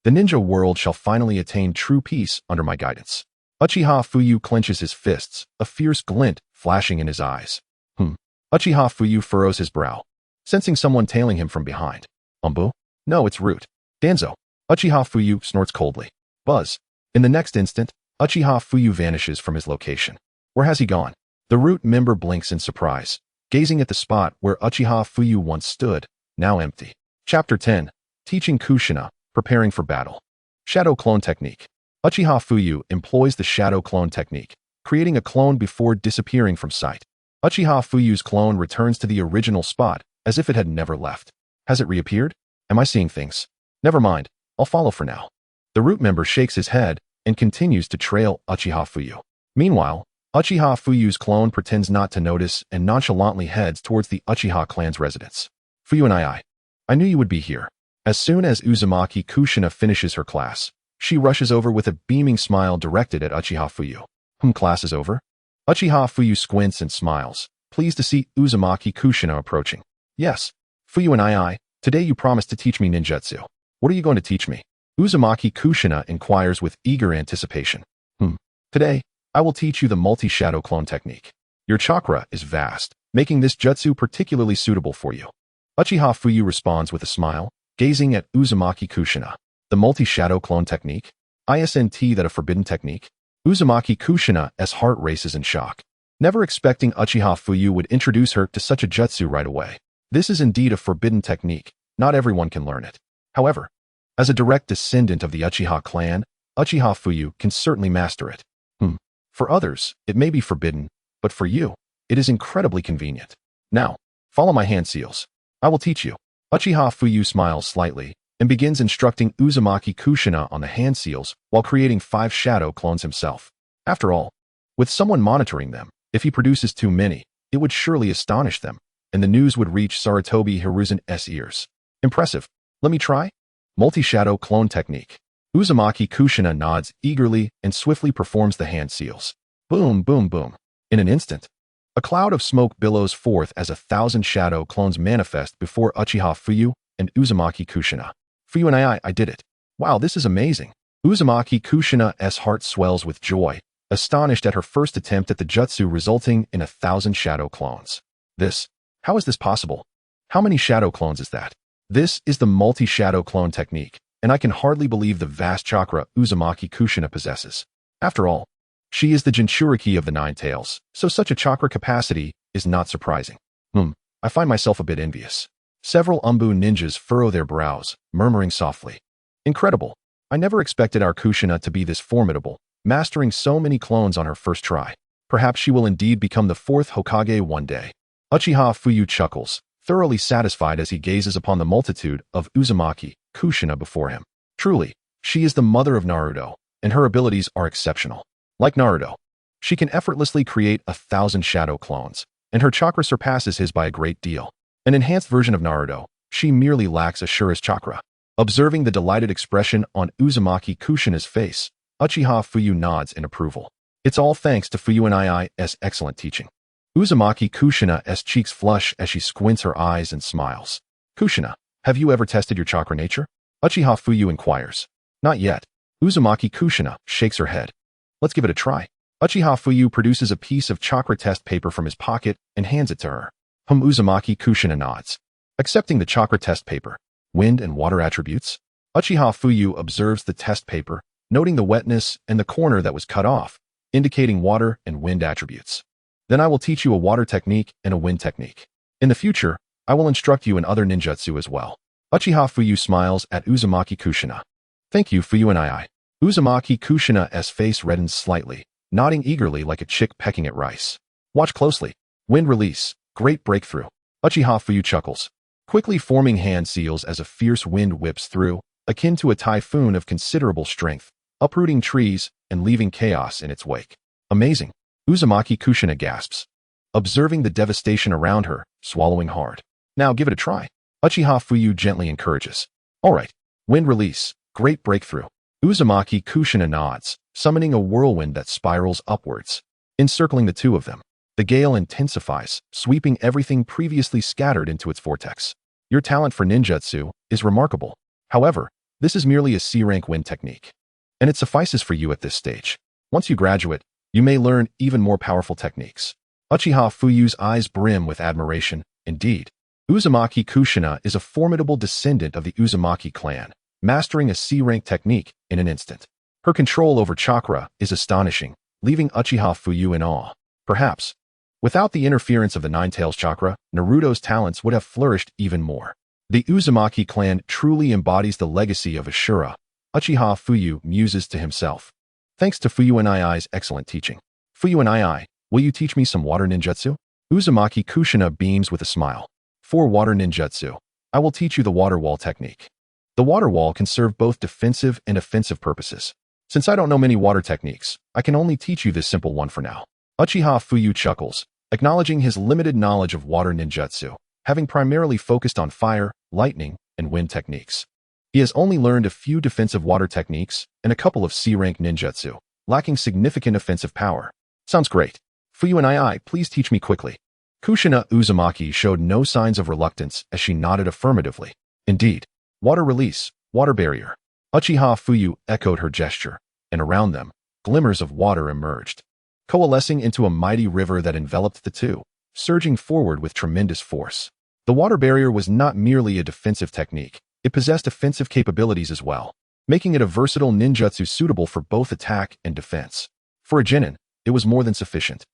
The ninja world shall finally attain true peace under my guidance. Uchiha Fuyu clenches his fists, a fierce glint flashing in his eyes. Uchiha Fuyu furrows his brow, sensing someone tailing him from behind. Umbu? No, it's Root. Danzo. Uchiha Fuyu snorts coldly. Buzz. In the next instant, Uchiha Fuyu vanishes from his location. Where has he gone? The Root member blinks in surprise, gazing at the spot where Uchiha Fuyu once stood, now empty. Chapter 10. Teaching Kushina, Preparing for Battle. Shadow Clone Technique. Uchiha Fuyu employs the Shadow Clone Technique, creating a clone before disappearing from sight. Uchiha Fuyu's clone returns to the original spot, as if it had never left. Has it reappeared? Am I seeing things? Never mind, I'll follow for now. The Root member shakes his head and continues to trail Uchiha Fuyu. Meanwhile, Uchiha Fuyu's clone pretends not to notice and nonchalantly heads towards the Uchiha clan's residence. Fuyu and I knew you would be here. As soon as Uzumaki Kushina finishes her class, she rushes over with a beaming smile directed at Uchiha Fuyu. Class is over? Uchiha Fuyu squints and smiles, pleased to see Uzumaki Kushina approaching. Yes, Fuyu and today you promised to teach me ninjutsu. What are you going to teach me? Uzumaki Kushina inquires with eager anticipation. Today, I will teach you the multi-shadow clone technique. Your chakra is vast, making this jutsu particularly suitable for you. Uchiha Fuyu responds with a smile, gazing at Uzumaki Kushina. The multi-shadow clone technique? Isn't that a forbidden technique? Uzumaki Kushina's heart races in shock, never expecting Uchiha Fuyu would introduce her to such a jutsu right away. This is indeed a forbidden technique, not everyone can learn it. However, as a direct descendant of the Uchiha clan, Uchiha Fuyu can certainly master it. For others, it may be forbidden, but for you, it is incredibly convenient. Now, follow my hand seals. I will teach you. Uchiha Fuyu smiles slightly and begins instructing Uzumaki Kushina on the hand seals while creating 5 shadow clones himself. After all, with someone monitoring them, if he produces too many, it would surely astonish them, and the news would reach Sarutobi Hiruzen's ears. Impressive. Let me try? Multi-shadow clone technique. Uzumaki Kushina nods eagerly and swiftly performs the hand seals. Boom, boom, boom. In an instant, a cloud of smoke billows forth as 1,000 shadow clones manifest before Uchiha Fuyu and Uzumaki Kushina. Fuyu and I did it. Wow, this is amazing. Uzumaki Kushina's heart swells with joy, astonished at her first attempt at the jutsu resulting in 1,000 shadow clones. How is this possible? How many shadow clones is that? This is the multi-shadow clone technique, and I can hardly believe the vast chakra Uzumaki Kushina possesses. After all, she is the Jinchuriki of the 9 tails, so such a chakra capacity is not surprising. I find myself a bit envious. Several Umbu ninjas furrow their brows, murmuring softly. Incredible. I never expected our Kushina to be this formidable, mastering so many clones on her first try. Perhaps she will indeed become the 4th Hokage one day. Uchiha Fuyu chuckles, thoroughly satisfied as he gazes upon the multitude of Uzumaki Kushina before him. Truly, she is the mother of Naruto, and her abilities are exceptional. Like Naruto, she can effortlessly create 1,000 shadow clones, and her chakra surpasses his by a great deal. An enhanced version of Naruto, she merely lacks Ashura's chakra. Observing the delighted expression on Uzumaki Kushina's face, Uchiha Fuyu nods in approval. It's all thanks to Fuyu and I's excellent teaching. Uzumaki Kushina's cheeks flush as she squints her eyes and smiles. Kushina, have you ever tested your chakra nature? Uchiha Fuyu inquires. Not yet. Uzumaki Kushina shakes her head. Let's give it a try. Uchiha Fuyu produces a piece of chakra test paper from his pocket and hands it to her. Uzumaki Kushina nods. Accepting the chakra test paper. Wind and water attributes? Uchiha Fuyu observes the test paper, noting the wetness and the corner that was cut off, indicating water and wind attributes. Then I will teach you a water technique and a wind technique. In the future, I will instruct you in other ninjutsu as well. Uchiha Fuyu smiles at Uzumaki Kushina. Thank you, Fuyu and Uzumaki Kushina's face reddens slightly, nodding eagerly like a chick pecking at rice. Watch closely. Wind release. Great breakthrough. Uchiha Fuyu chuckles, quickly forming hand seals as a fierce wind whips through, akin to a typhoon of considerable strength, uprooting trees and leaving chaos in its wake. Amazing. Uzumaki Kushina gasps, observing the devastation around her, swallowing hard. Now give it a try. Uchiha Fuyu gently encourages. All right. Wind release. Great breakthrough. Uzumaki Kushina nods, summoning a whirlwind that spirals upwards, encircling the two of them. The gale intensifies, sweeping everything previously scattered into its vortex. Your talent for ninjutsu is remarkable. However, this is merely a C-rank wind technique, and it suffices for you at this stage. Once you graduate, you may learn even more powerful techniques. Uchiha Fuyu's eyes brim with admiration. Indeed, Uzumaki Kushina is a formidable descendant of the Uzumaki clan, mastering a C-rank technique in an instant. Her control over chakra is astonishing, leaving Uchiha Fuyu in awe. Perhaps, without the interference of the Nine-Tails chakra, Naruto's talents would have flourished even more. The Uzumaki clan truly embodies the legacy of Hashirama. Uchiha Fuyu muses to himself. Thanks to Fuyu Nii's excellent teaching. Fuyu Nii, will you teach me some water ninjutsu? Uzumaki Kushina beams with a smile. For water ninjutsu, I will teach you the water wall technique. The water wall can serve both defensive and offensive purposes. Since I don't know many water techniques, I can only teach you this simple one for now. Uchiha Fuyu chuckles, acknowledging his limited knowledge of water ninjutsu, having primarily focused on fire, lightning, and wind techniques. He has only learned a few defensive water techniques and a couple of C-rank ninjutsu, lacking significant offensive power. Sounds great. Fuyu Nii, please teach me quickly. Kushina Uzumaki showed no signs of reluctance as she nodded affirmatively. Indeed. Water release, water barrier. Uchiha Fuyu echoed her gesture, and around them, glimmers of water emerged, coalescing into a mighty river that enveloped the two, surging forward with tremendous force. The water barrier was not merely a defensive technique, it possessed offensive capabilities as well, making it a versatile ninjutsu suitable for both attack and defense. For a genin, it was more than sufficient.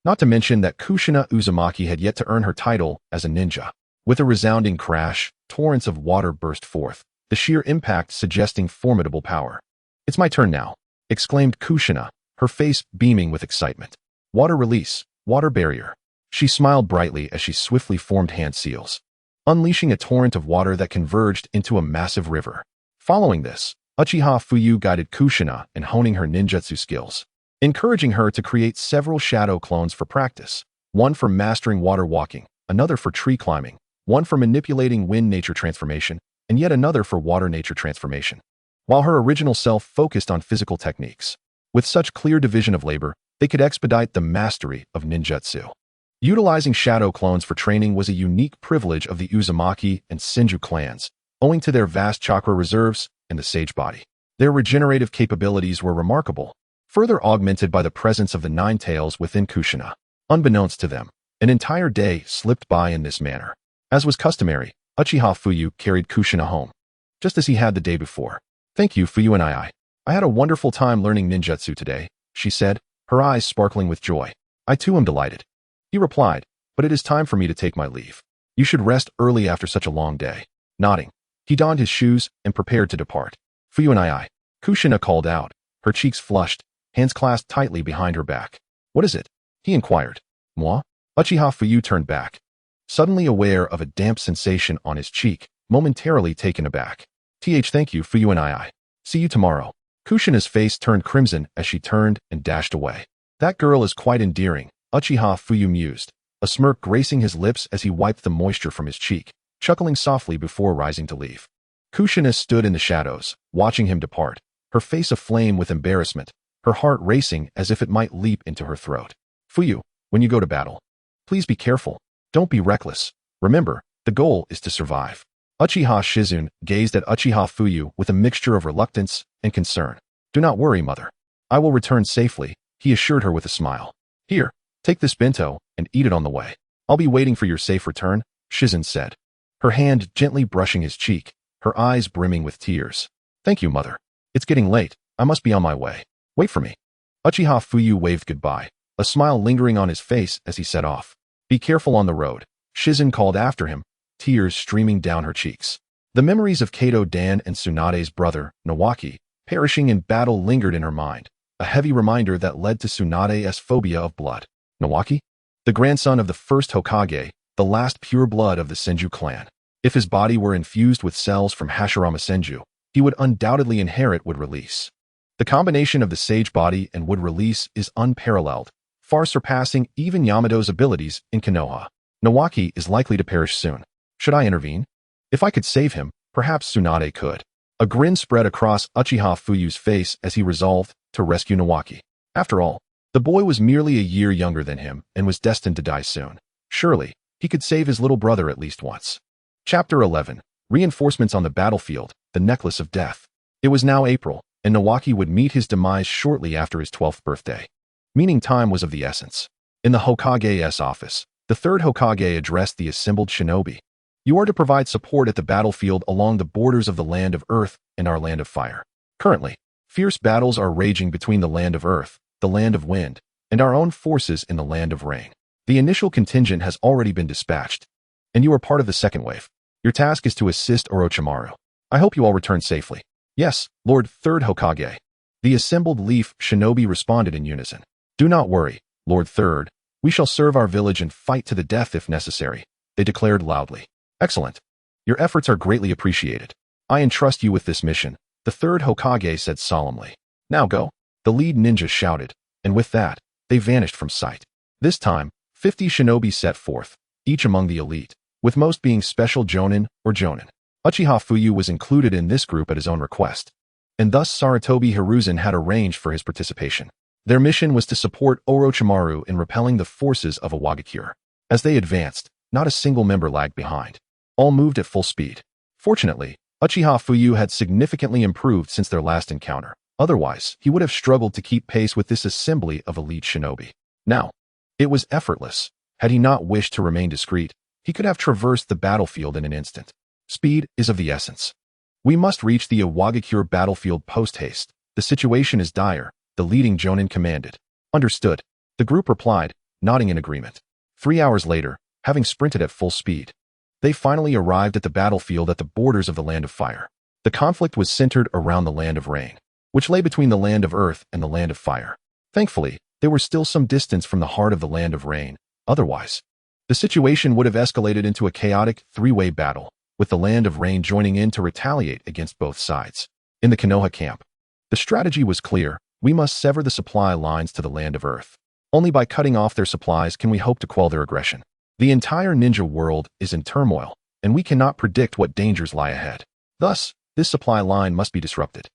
Not to mention that Kushina Uzumaki had yet to earn her title as a ninja. With a resounding crash, torrents of water burst forth, the sheer impact suggesting formidable power. It's my turn now, exclaimed Kushina, her face beaming with excitement. Water release, water barrier. She smiled brightly as she swiftly formed hand seals, unleashing a torrent of water that converged into a massive river. Following this, Uchiha Fuyu guided Kushina in honing her ninjutsu skills, encouraging her to create several shadow clones for practice, one for mastering water walking, another for tree climbing, one for manipulating wind nature transformation, and yet another for water nature transformation. While her original self focused on physical techniques, with such clear division of labor, they could expedite the mastery of ninjutsu. Utilizing shadow clones for training was a unique privilege of the Uzumaki and Senju clans, owing to their vast chakra reserves and the sage body. Their regenerative capabilities were remarkable, further augmented by the presence of the Nine-Tails within Kushina. Unbeknownst to them, an entire day slipped by in this manner. As was customary, Uchiha Fuyu carried Kushina home, just as he had the day before. Thank you, Fuyu Nii. I had a wonderful time learning ninjutsu today, she said, her eyes sparkling with joy. I too am delighted. He replied, but it is time for me to take my leave. You should rest early after such a long day. Nodding, he donned his shoes and prepared to depart. Fuyu Nii, Kushina called out, her cheeks flushed, hands clasped tightly behind her back. What is it? He inquired. Moi? Uchiha Fuyu turned back, suddenly aware of a damp sensation on his cheek, momentarily taken aback. Thank you, Fuyu Nii. See you tomorrow. Kushina's face turned crimson as she turned and dashed away. That girl is quite endearing, Uchiha Fuyu mused, a smirk gracing his lips as he wiped the moisture from his cheek, chuckling softly before rising to leave. Kushina stood in the shadows, watching him depart, her face aflame with embarrassment, her heart racing as if it might leap into her throat. Fuyu, when you go to battle, please be careful. Don't be reckless. Remember, the goal is to survive. Uchiha Shizune gazed at Uchiha Fuyu with a mixture of reluctance and concern. Do not worry, mother. I will return safely, he assured her with a smile. Here, take this bento and eat it on the way. I'll be waiting for your safe return, Shizune said, her hand gently brushing his cheek, her eyes brimming with tears. Thank you, mother. It's getting late. I must be on my way. Wait for me. Uchiha Fuyu waved goodbye, a smile lingering on his face as he set off. Be careful on the road, Shizune called after him, tears streaming down her cheeks. The memories of Kato Dan and Tsunade's brother, Nawaki, perishing in battle lingered in her mind, a heavy reminder that led to Tsunade's phobia of blood. Nawaki? The grandson of the first Hokage, the last pure blood of the Senju clan. If his body were infused with cells from Hashirama Senju, he would undoubtedly inherit would release. The combination of the sage body and would release is unparalleled, far surpassing even Yamado's abilities in Konoha. Nawaki is likely to perish soon. Should I intervene? If I could save him, perhaps Tsunade could. A grin spread across Uchiha Fuyu's face as he resolved to rescue Nawaki. After all, the boy was merely a year younger than him and was destined to die soon. Surely, he could save his little brother at least once. Chapter 11. Reinforcements on the battlefield, the necklace of death. It was now April, and Nawaki would meet his demise shortly after his 12th birthday. Meaning time was of the essence. In the Hokage's office, the third Hokage addressed the assembled shinobi. You are to provide support at the battlefield along the borders of the Land of Earth and our Land of Fire. Currently, fierce battles are raging between the Land of Earth, the Land of Wind, and our own forces in the Land of Rain. The initial contingent has already been dispatched, and you are part of the second wave. Your task is to assist Orochimaru. I hope you all return safely. Yes, Lord Third Hokage. The assembled Leaf shinobi responded in unison. Do not worry, Lord Third. We shall serve our village and fight to the death if necessary, they declared loudly. Excellent. Your efforts are greatly appreciated. I entrust you with this mission, the third Hokage said solemnly. Now go. The lead ninja shouted, and with that, they vanished from sight. This time, 50 shinobi set forth, each among the elite, with most being special jonin or jonin. Uchiha Fuyu was included in this group at his own request, and thus Sarutobi Hiruzen had arranged for his participation. Their mission was to support Orochimaru in repelling the forces of Awakens. As they advanced, not a single member lagged behind. All moved at full speed. Fortunately, Uchiha Fuyu had significantly improved since their last encounter. Otherwise, he would have struggled to keep pace with this assembly of elite shinobi. Now, it was effortless. Had he not wished to remain discreet, he could have traversed the battlefield in an instant. Speed is of the essence. We must reach the Awakens battlefield post-haste. The situation is dire, the leading jonin commanded. Understood. The group replied, nodding in agreement. 3 hours later, having sprinted at full speed, they finally arrived at the battlefield at the borders of the Land of Fire. The conflict was centered around the Land of Rain, which lay between the Land of Earth and the Land of Fire. Thankfully, they were still some distance from the heart of the Land of Rain. Otherwise, the situation would have escalated into a chaotic three-way battle, with the Land of Rain joining in to retaliate against both sides. In the Konoha camp, the strategy was clear. We must sever the supply lines to the Land of Earth. Only by cutting off their supplies can we hope to quell their aggression. The entire ninja world is in turmoil, and we cannot predict what dangers lie ahead. Thus, this supply line must be disrupted.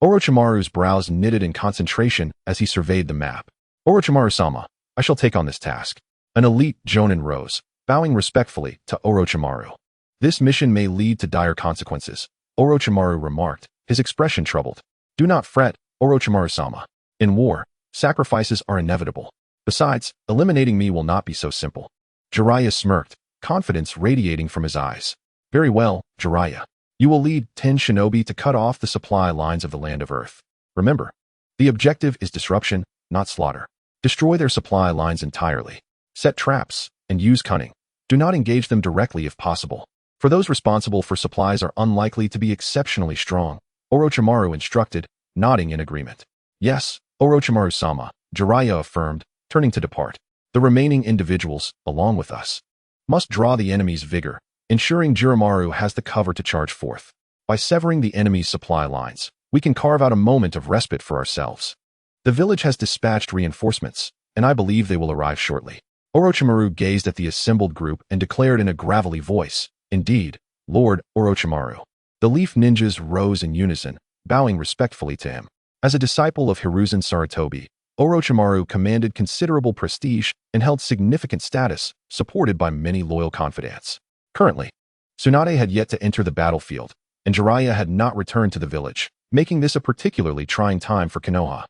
Orochimaru's brows knitted in concentration as he surveyed the map. Orochimaru-sama, I shall take on this task. An elite jonin rose, bowing respectfully to Orochimaru. This mission may lead to dire consequences, Orochimaru remarked, his expression troubled. Do not fret, Orochimaru-sama. In war, sacrifices are inevitable. Besides, eliminating me will not be so simple. Jiraiya smirked, confidence radiating from his eyes. Very well, Jiraiya. You will lead 10 shinobi to cut off the supply lines of the Land of Earth. Remember, the objective is disruption, not slaughter. Destroy their supply lines entirely. Set traps, and use cunning. Do not engage them directly if possible, for those responsible for supplies are unlikely to be exceptionally strong, Orochimaru instructed, nodding in agreement. Yes, Orochimaru-sama, Jiraiya affirmed, turning to depart. The remaining individuals, along with us, must draw the enemy's vigor, ensuring Jiraimaru has the cover to charge forth. By severing the enemy's supply lines, we can carve out a moment of respite for ourselves. The village has dispatched reinforcements, and I believe they will arrive shortly. Orochimaru gazed at the assembled group and declared in a gravelly voice, Indeed, Lord Orochimaru. The Leaf ninjas rose in unison, bowing respectfully to him. As a disciple of Hiruzen Sarutobi, Orochimaru commanded considerable prestige and held significant status, supported by many loyal confidants. Currently, Tsunade had yet to enter the battlefield, and Jiraiya had not returned to the village, making this a particularly trying time for Konoha.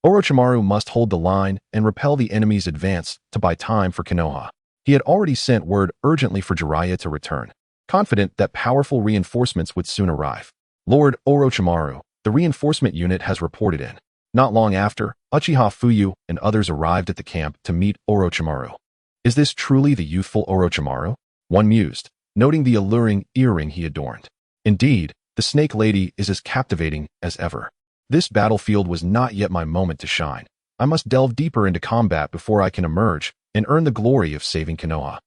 Orochimaru must hold the line and repel the enemy's advance to buy time for Konoha. He had already sent word urgently for Jiraiya to return, confident that powerful reinforcements would soon arrive. Lord Orochimaru, the reinforcement unit has reported in. Not long after, Uchiha Fuyu and others arrived at the camp to meet Orochimaru. Is this truly the youthful Orochimaru? One mused, noting the alluring earring he adorned. Indeed, the Snake Lady is as captivating as ever. This battlefield was not yet my moment to shine. I must delve deeper into combat before I can emerge and earn the glory of saving Konoha.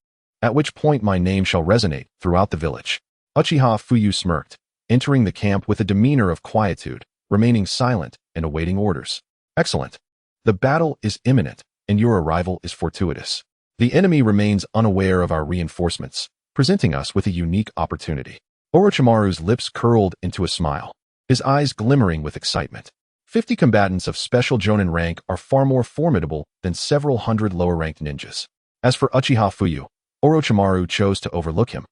At which point my name shall resonate throughout the village. Uchiha Fuyu smirked, entering the camp with a demeanor of quietude, remaining silent and awaiting orders. Excellent. The battle is imminent, and your arrival is fortuitous. The enemy remains unaware of our reinforcements, presenting us with a unique opportunity. Orochimaru's lips curled into a smile, his eyes glimmering with excitement. 50 combatants of special Jonin rank are far more formidable than several hundred lower-ranked ninjas. As for Uchiha Fuyu, Orochimaru chose to overlook him.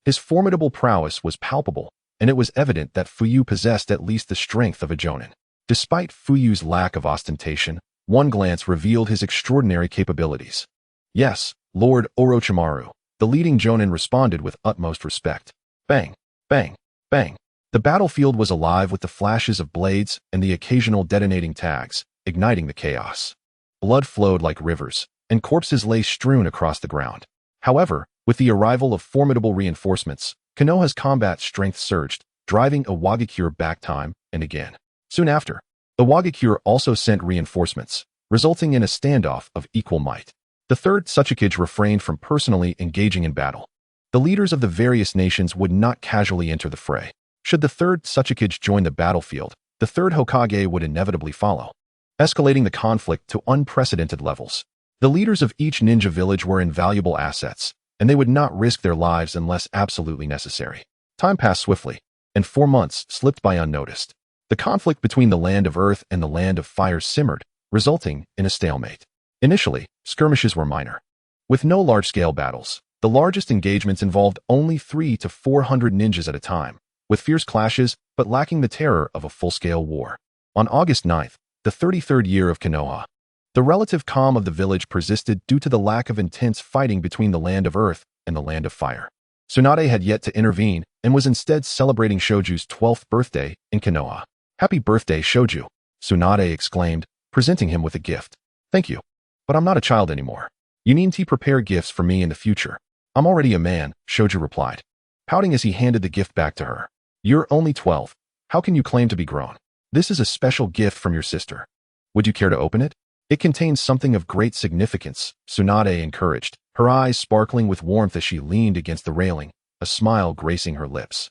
His formidable prowess was palpable, and it was evident that Fuyu possessed at least the strength of a Jonin. Despite Fuyu's lack of ostentation, one glance revealed his extraordinary capabilities. Yes, Lord Orochimaru, the leading Jonin responded with utmost respect. Bang, bang, bang. The battlefield was alive with the flashes of blades and the occasional detonating tags, igniting the chaos. Blood flowed like rivers, and corpses lay strewn across the ground. However, with the arrival of formidable reinforcements, Konoha's combat strength surged, driving Awagakure back time and again. Soon after, Awagakure also sent reinforcements, resulting in a standoff of equal might. The third Tsuchikage refrained from personally engaging in battle. The leaders of the various nations would not casually enter the fray. Should the third Tsuchikage join the battlefield, the third Hokage would inevitably follow, escalating the conflict to unprecedented levels. The leaders of each ninja village were invaluable assets, and they would not risk their lives unless absolutely necessary. Time passed swiftly, and 4 months slipped by unnoticed. The conflict between the Land of Earth and the Land of Fire simmered, resulting in a stalemate. Initially, skirmishes were minor. With no large-scale battles, the largest engagements involved only 300 to 400 ninjas at a time, with fierce clashes but lacking the terror of a full-scale war. On August 9th, the 33rd year of Konoha, the relative calm of the village persisted due to the lack of intense fighting between the Land of Earth and the Land of Fire. Tsunade had yet to intervene and was instead celebrating Shoju's 12th birthday in Konoha. "Happy birthday, Shoju," Tsunade exclaimed, presenting him with a gift. "Thank you, but I'm not a child anymore. You needn't prepare gifts for me in the future. I'm already a man," Shoju replied, pouting as he handed the gift back to her. "You're only 12. How can you claim to be grown? This is a special gift from your sister. Would you care to open it? It contains something of great significance," Tsunade encouraged, her eyes sparkling with warmth as she leaned against the railing, a smile gracing her lips.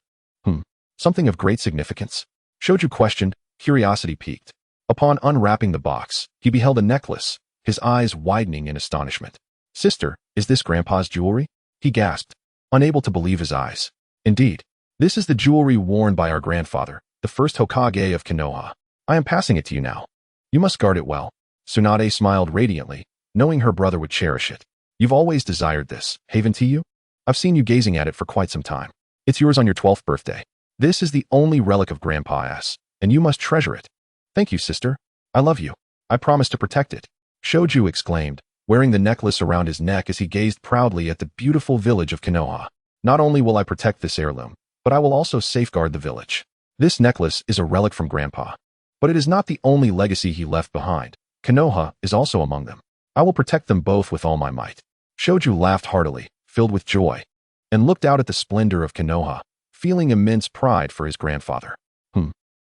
Something of great significance?" Shoju questioned, curiosity piqued. Upon unwrapping the box, he beheld a necklace, his eyes widening in astonishment. "Sister, is this Grandpa's jewelry?" he gasped, unable to believe his eyes. "Indeed. This is the jewelry worn by our grandfather, the first Hokage of Konoha. I am passing it to you now. You must guard it well." Tsunade smiled radiantly, knowing her brother would cherish it. "You've always desired this, haven't you? I've seen you gazing at it for quite some time. It's yours on your 12th birthday. This is the only relic of Grandpa's, and you must treasure it." "Thank you, sister. I love you. I promise to protect it," Shoju exclaimed, wearing the necklace around his neck as he gazed proudly at the beautiful village of Konoha. "Not only will I protect this heirloom, but I will also safeguard the village. This necklace is a relic from Grandpa, but it is not the only legacy he left behind. Konoha is also among them. I will protect them both with all my might." Shoju laughed heartily, filled with joy, and looked out at the splendor of Konoha, feeling immense pride for his grandfather.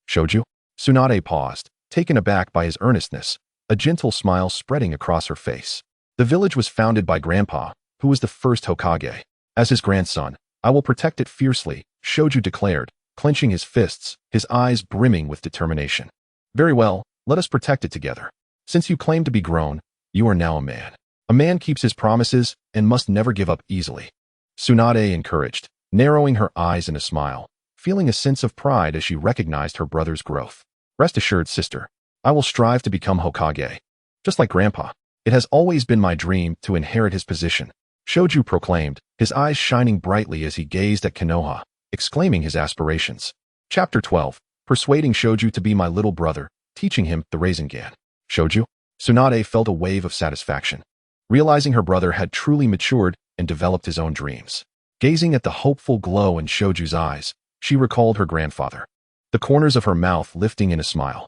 Shoju?" Tsunade paused, taken aback by his earnestness, a gentle smile spreading across her face. "The village was founded by Grandpa, who was the first Hokage. As his grandson, I will protect it fiercely," Shoju declared, clenching his fists, his eyes brimming with determination. "Very well, let us protect it together. Since you claim to be grown, you are now a man. A man keeps his promises and must never give up easily," Tsunade encouraged, narrowing her eyes in a smile, feeling a sense of pride as she recognized her brother's growth. "Rest assured, sister, I will strive to become Hokage. Just like Grandpa, it has always been my dream to inherit his position," Shoju proclaimed, his eyes shining brightly as he gazed at Konoha, exclaiming his aspirations. Chapter 12. Persuading Shoju to be my little brother, teaching him the Rasengan. "Shoju?" Tsunade felt a wave of satisfaction, realizing her brother had truly matured and developed his own dreams. Gazing at the hopeful glow in Shoju's eyes, she recalled her grandfather, the corners of her mouth lifting in a smile.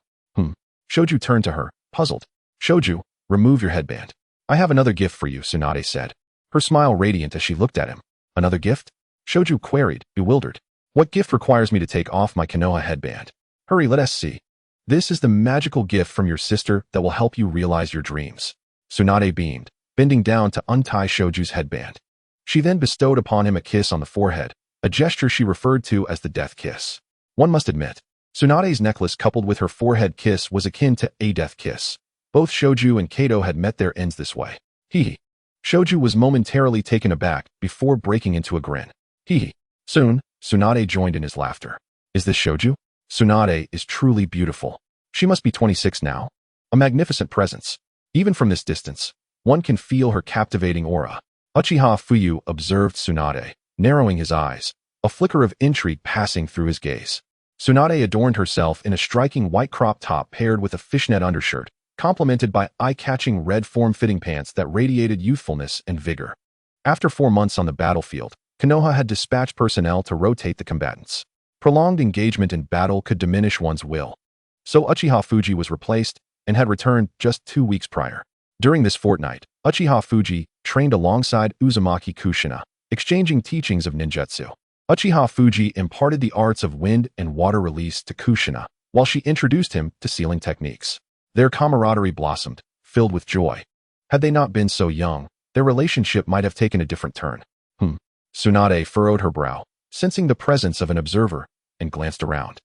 Shoju turned to her, puzzled. "Shoju, remove your headband. I have another gift for you," Tsunade said, her smile radiant as she looked at him. "Another gift?" Shoju queried, bewildered. "What gift requires me to take off my Konoha headband? Hurry, let us see." "This is the magical gift from your sister that will help you realize your dreams." Tsunade beamed, bending down to untie Shoju's headband. She then bestowed upon him a kiss on the forehead, a gesture she referred to as the death kiss. One must admit, Tsunade's necklace coupled with her forehead kiss was akin to a death kiss. Both Shoju and Kato had met their ends this way. Hee. Shoju was momentarily taken aback before breaking into a grin. Hee. Soon, Tsunade joined in his laughter. Is this Shoju? Tsunade is truly beautiful. She must be 26 now. A magnificent presence. Even from this distance, one can feel her captivating aura. Uchiha Fuyu observed Tsunade, narrowing his eyes, a flicker of intrigue passing through his gaze. Tsunade adorned herself in a striking white crop top paired with a fishnet undershirt, complemented by eye-catching red form-fitting pants that radiated youthfulness and vigor. After 4 months on the battlefield, Konoha had dispatched personnel to rotate the combatants. Prolonged engagement in battle could diminish one's will. So Uchiha Fuji was replaced and had returned just 2 weeks prior. During this fortnight, Uchiha Fuji trained alongside Uzumaki Kushina, exchanging teachings of ninjutsu. Uchiha Fuji imparted the arts of wind and water release to Kushina, while she introduced him to sealing techniques. Their camaraderie blossomed, filled with joy. Had they not been so young, their relationship might have taken a different turn. Tsunade furrowed her brow, sensing the presence of an observer, and glanced around.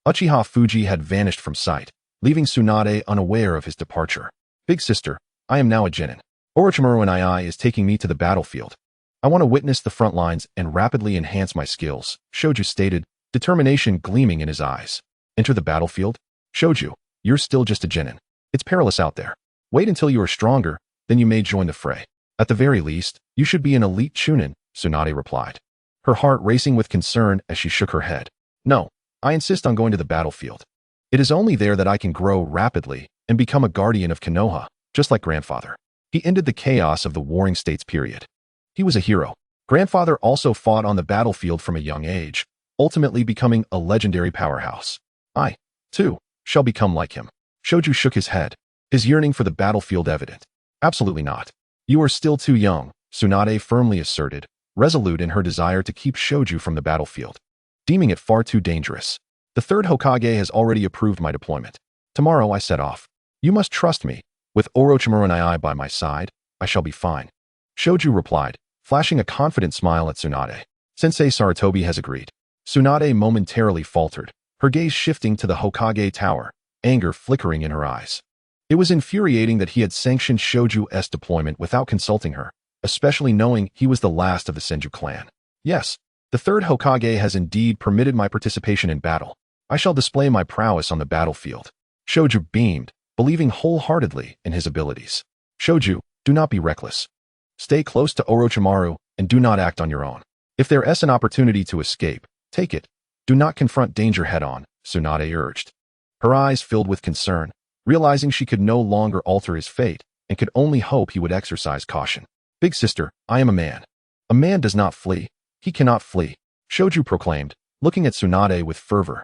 Uchiha Fuji had vanished from sight, leaving Tsunade unaware of his departure. Big sister, I am now a genin. Orochimaru and II is taking me to the battlefield. I want to witness the front lines and rapidly enhance my skills, Shoju stated, determination gleaming in his eyes. Enter the battlefield? Shoju, you're still just a genin. It's perilous out there. Wait until you are stronger, then you may join the fray. At the very least, you should be an elite chunin, Tsunade replied, her heart racing with concern as she shook her head. No, I insist on going to the battlefield. It is only there that I can grow rapidly and become a guardian of Konoha, just like grandfather. He ended the chaos of the Warring States period. He was a hero. Grandfather also fought on the battlefield from a young age, ultimately becoming a legendary powerhouse. I, too, shall become like him. Shoju shook his head, his yearning for the battlefield evident. Absolutely not. You are still too young, Tsunade firmly asserted, resolute in her desire to keep Shoju from the battlefield. Deeming it far too dangerous. The third Hokage has already approved my deployment. Tomorrow I set off. You must trust me. With Orochimaru and II by my side, I shall be fine. Shoju replied, flashing a confident smile at Tsunade. Sensei Sarutobi has agreed. Tsunade momentarily faltered, her gaze shifting to the Hokage tower, anger flickering in her eyes. It was infuriating that he had sanctioned Shoju's deployment without consulting her, especially knowing he was the last of the Senju clan. Yes, the third Hokage has indeed permitted my participation in battle. I shall display my prowess on the battlefield. Shoju beamed, believing wholeheartedly in his abilities. Shoju, do not be reckless. Stay close to Orochimaru and do not act on your own. If there is an opportunity to escape, take it. Do not confront danger head-on, Tsunade urged. Her eyes filled with concern, realizing she could no longer alter his fate and could only hope he would exercise caution. Big sister, I am a man. A man does not flee. He cannot flee, Shoju proclaimed, looking at Tsunade with fervor.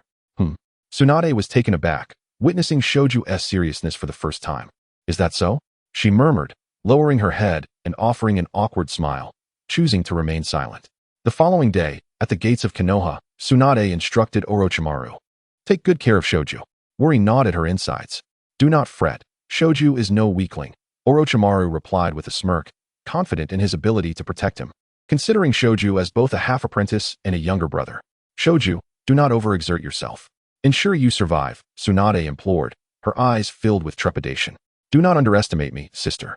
Tsunade was taken aback, witnessing Shoju's seriousness for the first time. Is that so? She murmured, lowering her head and offering an awkward smile, choosing to remain silent. The following day, at the gates of Konoha, Tsunade instructed Orochimaru. Take good care of Shoju. Worry not at her insides. Do not fret. Shoju is no weakling, Orochimaru replied with a smirk, confident in his ability to protect him, considering Shoju as both a half-apprentice and a younger brother. Shoju, do not overexert yourself. Ensure you survive, Tsunade implored, her eyes filled with trepidation. Do not underestimate me, sister.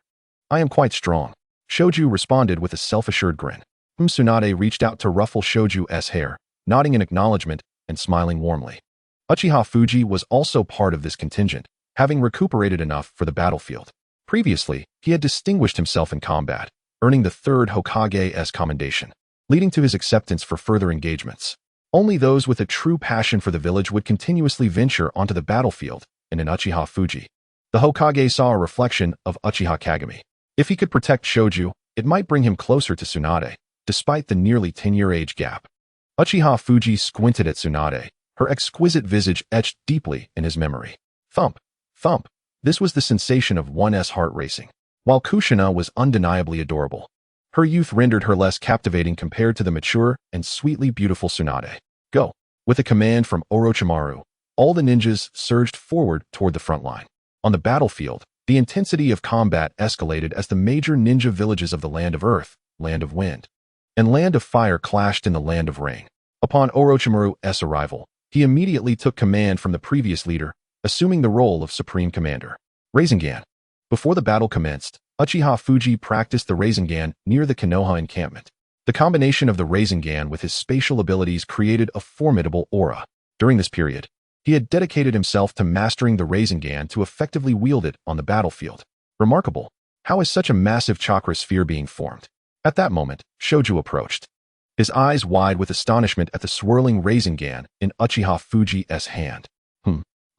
I am quite strong. Shoju responded with a self-assured grin. Tsunade reached out to ruffle Shoju's hair, nodding in acknowledgement and smiling warmly. Uchiha Fuji was also part of this contingent, having recuperated enough for the battlefield. Previously, he had distinguished himself in combat, earning the third Hokage's commendation, leading to his acceptance for further engagements. Only those with a true passion for the village would continuously venture onto the battlefield, and in Uchiha Fuji, the Hokage saw a reflection of Uchiha Kagami. If he could protect Shoju, it might bring him closer to Tsunade, despite the nearly 10-year age gap. Uchiha Fuji squinted at Tsunade, her exquisite visage etched deeply in his memory. Thump, thump. This was the sensation of one's heart racing. While Kushina was undeniably adorable, her youth rendered her less captivating compared to the mature and sweetly beautiful Tsunade. Go. With a command from Orochimaru, all the ninjas surged forward toward the front line. On the battlefield, the intensity of combat escalated as the major ninja villages of the Land of Earth, Land of Wind, and Land of Fire clashed in the Land of Rain. Upon Orochimaru's arrival, He immediately took command from the previous leader, assuming the role of Supreme Commander. Rasengan. Before the battle commenced, Uchiha Fuyu practiced the Rasengan near the Konoha encampment. The combination of the Rasengan with his spatial abilities created a formidable aura. During this period, he had dedicated himself to mastering the Rasengan to effectively wield it on the battlefield. Remarkable. How is such a massive chakra sphere being formed? At that moment, Shoju approached, his eyes wide with astonishment at the swirling Rasengan in Uchiha Fuyu's hand.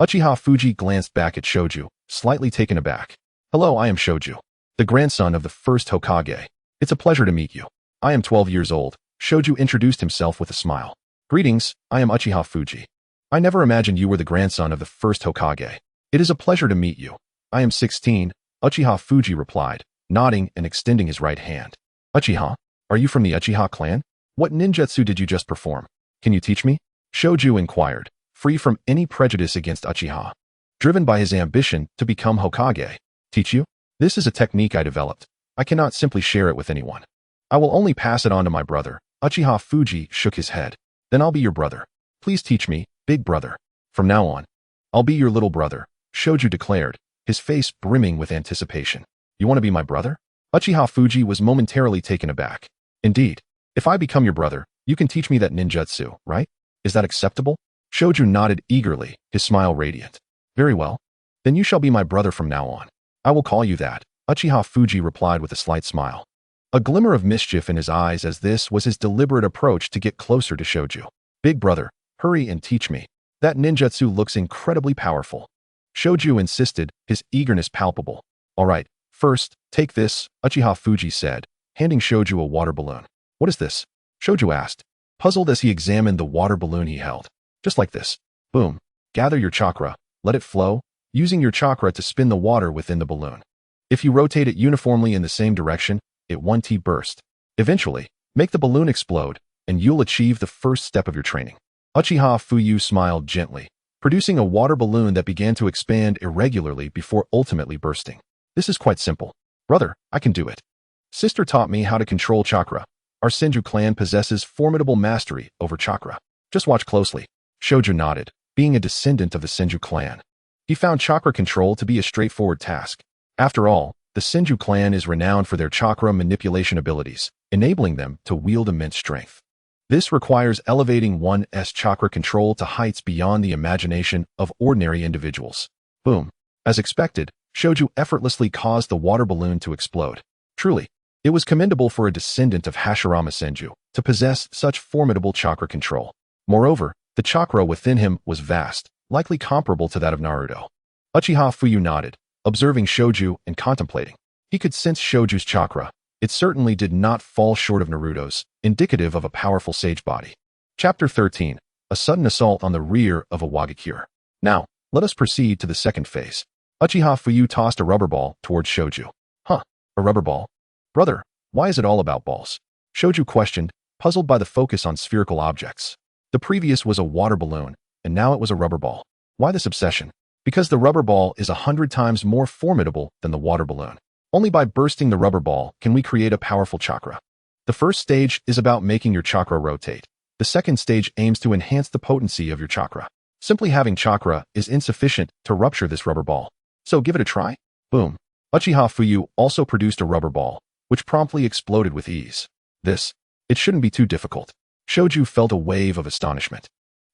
Uchiha Fuyu glanced back at Shoju, slightly taken aback. Hello, I am Shoju, the grandson of the First Hokage. It's a pleasure to meet you. I am 12 years old. Shoju introduced himself with a smile. Greetings, I am Uchiha Fuyu. I never imagined you were the grandson of the First Hokage. It is a pleasure to meet you. I am 16, Uchiha Fuyu replied, nodding and extending his right hand. Uchiha, are you from the Uchiha clan? What ninjutsu did you just perform? Can you teach me? Shoju inquired, free from any prejudice against Uchiha. Driven by his ambition to become Hokage. Teach you? This is a technique I developed. I cannot simply share it with anyone. I will only pass it on to my brother. Uchiha Fuyu shook his head. Then I'll be your brother. Please teach me, big brother. From now on, I'll be your little brother, Shoju declared, his face brimming with anticipation. You want to be my brother? Uchiha Fuyu was momentarily taken aback. Indeed, if I become your brother, you can teach me that ninjutsu, right? Is that acceptable? Shoju nodded eagerly, his smile radiant. Very well. Then you shall be my brother from now on. I will call you that, Uchiha Fuyu replied with a slight smile. A glimmer of mischief in his eyes as this was his deliberate approach to get closer to Shoju. Big brother, hurry and teach me. That ninjutsu looks incredibly powerful. Shoju insisted, his eagerness palpable. All right, first, take this, Uchiha Fuyu said, handing Shoju a water balloon. What is this? Shoju asked, puzzled as he examined the water balloon he held. Just like this. Boom. Gather your chakra, let it flow, using your chakra to spin the water within the balloon. If you rotate it uniformly in the same direction, it won't burst. Eventually, make the balloon explode, and you'll achieve the first step of your training. Uchiha Fuyu smiled gently, producing a water balloon that began to expand irregularly before ultimately bursting. This is quite simple. Brother, I can do it. Sister taught me how to control chakra. Our Senju clan possesses formidable mastery over chakra. Just watch closely. Shoju nodded, being a descendant of the Senju clan. He found chakra control to be a straightforward task. After all, the Senju clan is renowned for their chakra manipulation abilities, enabling them to wield immense strength. This requires elevating one's chakra control to heights beyond the imagination of ordinary individuals. Boom. As expected, Shoju effortlessly caused the water balloon to explode. Truly, it was commendable for a descendant of Hashirama Senju to possess such formidable chakra control. Moreover, the chakra within him was vast, likely comparable to that of Naruto. Uchiha Fuyu nodded, observing Shoju and contemplating. He could sense Shoju's chakra. It certainly did not fall short of Naruto's, indicative of a powerful sage body. Chapter 13. A sudden assault on the rear of a Wagakure. Now, let us proceed to the second phase. Uchiha Fuyu tossed a rubber ball towards Shoju. Huh, a rubber ball? Brother, why is it all about balls? Shoju questioned, puzzled by the focus on spherical objects. The previous was a water balloon, and now it was a rubber ball. Why this obsession? Because the rubber ball is 100 times more formidable than the water balloon. Only by bursting the rubber ball can we create a powerful chakra. The first stage is about making your chakra rotate. The second stage aims to enhance the potency of your chakra. Simply having chakra is insufficient to rupture this rubber ball. So give it a try. Boom. Uchiha Fuyu also produced a rubber ball, which promptly exploded with ease. It shouldn't be too difficult. Shoju felt a wave of astonishment.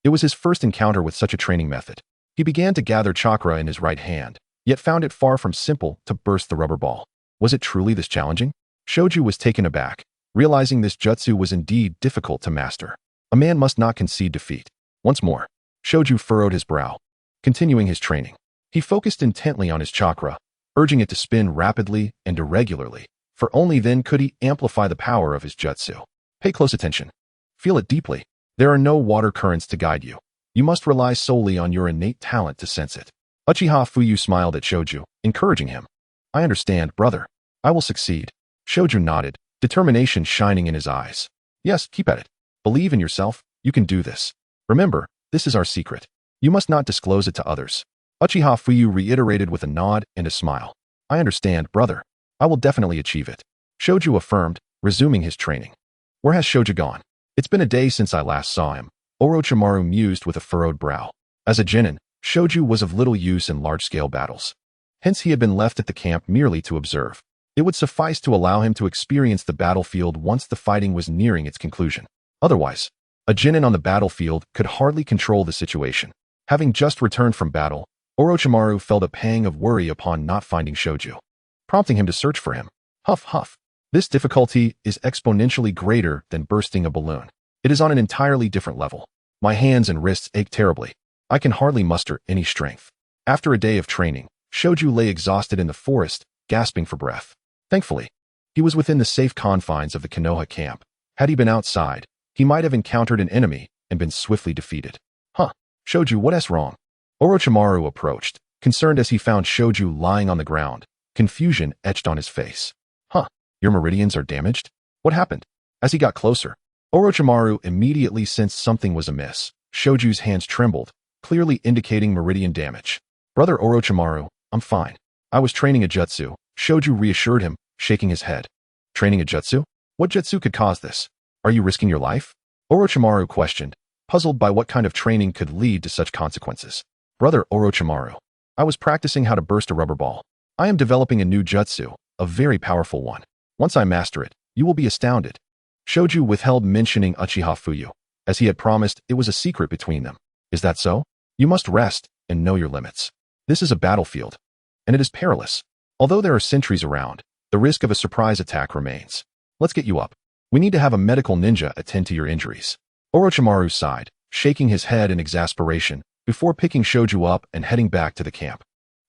It was his first encounter with such a training method. He began to gather chakra in his right hand, yet found it far from simple to burst the rubber ball. Was it truly this challenging? Shoju was taken aback, realizing this jutsu was indeed difficult to master. A man must not concede defeat. Once more, Shoju furrowed his brow. Continuing his training, he focused intently on his chakra, urging it to spin rapidly and irregularly, for only then could he amplify the power of his jutsu. Pay close attention. Feel it deeply. There are no water currents to guide you. You must rely solely on your innate talent to sense it. Uchiha Fuyu smiled at Shoju, encouraging him. I understand, brother. I will succeed. Shoju nodded, determination shining in his eyes. Yes, keep at it. Believe in yourself. You can do this. Remember, this is our secret. You must not disclose it to others. Uchiha Fuyu reiterated with a nod and a smile. I understand, brother. I will definitely achieve it. Shoju affirmed, resuming his training. Where has Shoju gone? It's been a day since I last saw him. Orochimaru mused with a furrowed brow. As a genin, Shoju was of little use in large-scale battles. Hence he had been left at the camp merely to observe. It would suffice to allow him to experience the battlefield once the fighting was nearing its conclusion. Otherwise, a genin on the battlefield could hardly control the situation. Having just returned from battle, Orochimaru felt a pang of worry upon not finding Shoju, prompting him to search for him. Huff, huff. This difficulty is exponentially greater than bursting a balloon. It is on an entirely different level. My hands and wrists ache terribly. I can hardly muster any strength. After a day of training, Shoju lay exhausted in the forest, gasping for breath. Thankfully, he was within the safe confines of the Konoha camp. Had he been outside, he might have encountered an enemy and been swiftly defeated. Huh, Shoju, what's wrong? Orochimaru approached, concerned as he found Shoju lying on the ground, confusion etched on his face. Huh, your meridians are damaged? What happened? As he got closer, Orochimaru immediately sensed something was amiss. Shoju's hands trembled, clearly indicating meridian damage. Brother Orochimaru, I'm fine. I was training a jutsu, Shoju reassured him, shaking his head. Training a jutsu? What jutsu could cause this? Are you risking your life? Orochimaru questioned, puzzled by what kind of training could lead to such consequences. Brother Orochimaru, I was practicing how to burst a rubber ball. I am developing a new jutsu, a very powerful one. Once I master it, you will be astounded. Shoju withheld mentioning Uchiha Fuyu. As he had promised, it was a secret between them. Is that so? You must rest and know your limits. This is a battlefield, and it is perilous. Although there are sentries around, the risk of a surprise attack remains. Let's get you up. We need to have a medical ninja attend to your injuries. Orochimaru sighed, shaking his head in exasperation, before picking Shoju up and heading back to the camp.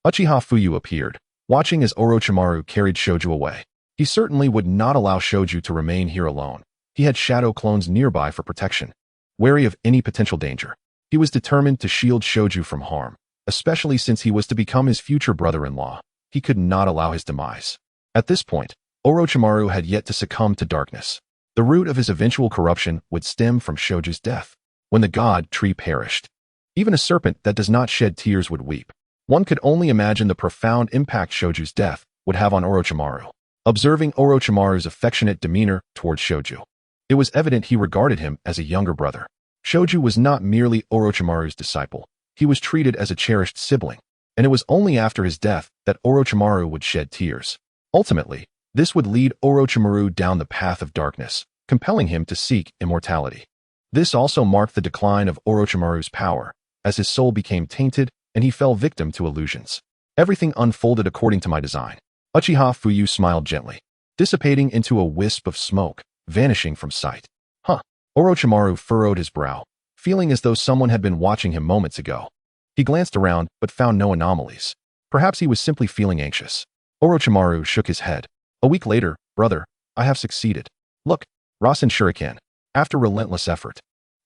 Uchiha Fuyu appeared, watching as Orochimaru carried Shoju away. He certainly would not allow Shoju to remain here alone. He had shadow clones nearby for protection. Wary of any potential danger, he was determined to shield Shoju from harm, especially since he was to become his future brother-in-law. He could not allow his demise. At this point, Orochimaru had yet to succumb to darkness. The root of his eventual corruption would stem from Shoju's death. When the god tree perished, even a serpent that does not shed tears would weep. One could only imagine the profound impact Shoju's death would have on Orochimaru. Observing Orochimaru's affectionate demeanor towards Shoju, it was evident he regarded him as a younger brother. Shoju was not merely Orochimaru's disciple. He was treated as a cherished sibling, and it was only after his death that Orochimaru would shed tears. Ultimately, this would lead Orochimaru down the path of darkness, compelling him to seek immortality. This also marked the decline of Orochimaru's power, as his soul became tainted and he fell victim to illusions. Everything unfolded according to my design. Uchiha Fuyu smiled gently, dissipating into a wisp of smoke, vanishing from sight. Huh. Orochimaru furrowed his brow, feeling as though someone had been watching him moments ago. He glanced around but found no anomalies. Perhaps he was simply feeling anxious. Orochimaru shook his head. A week later, brother, I have succeeded. Look, Rasen Shuriken. After relentless effort,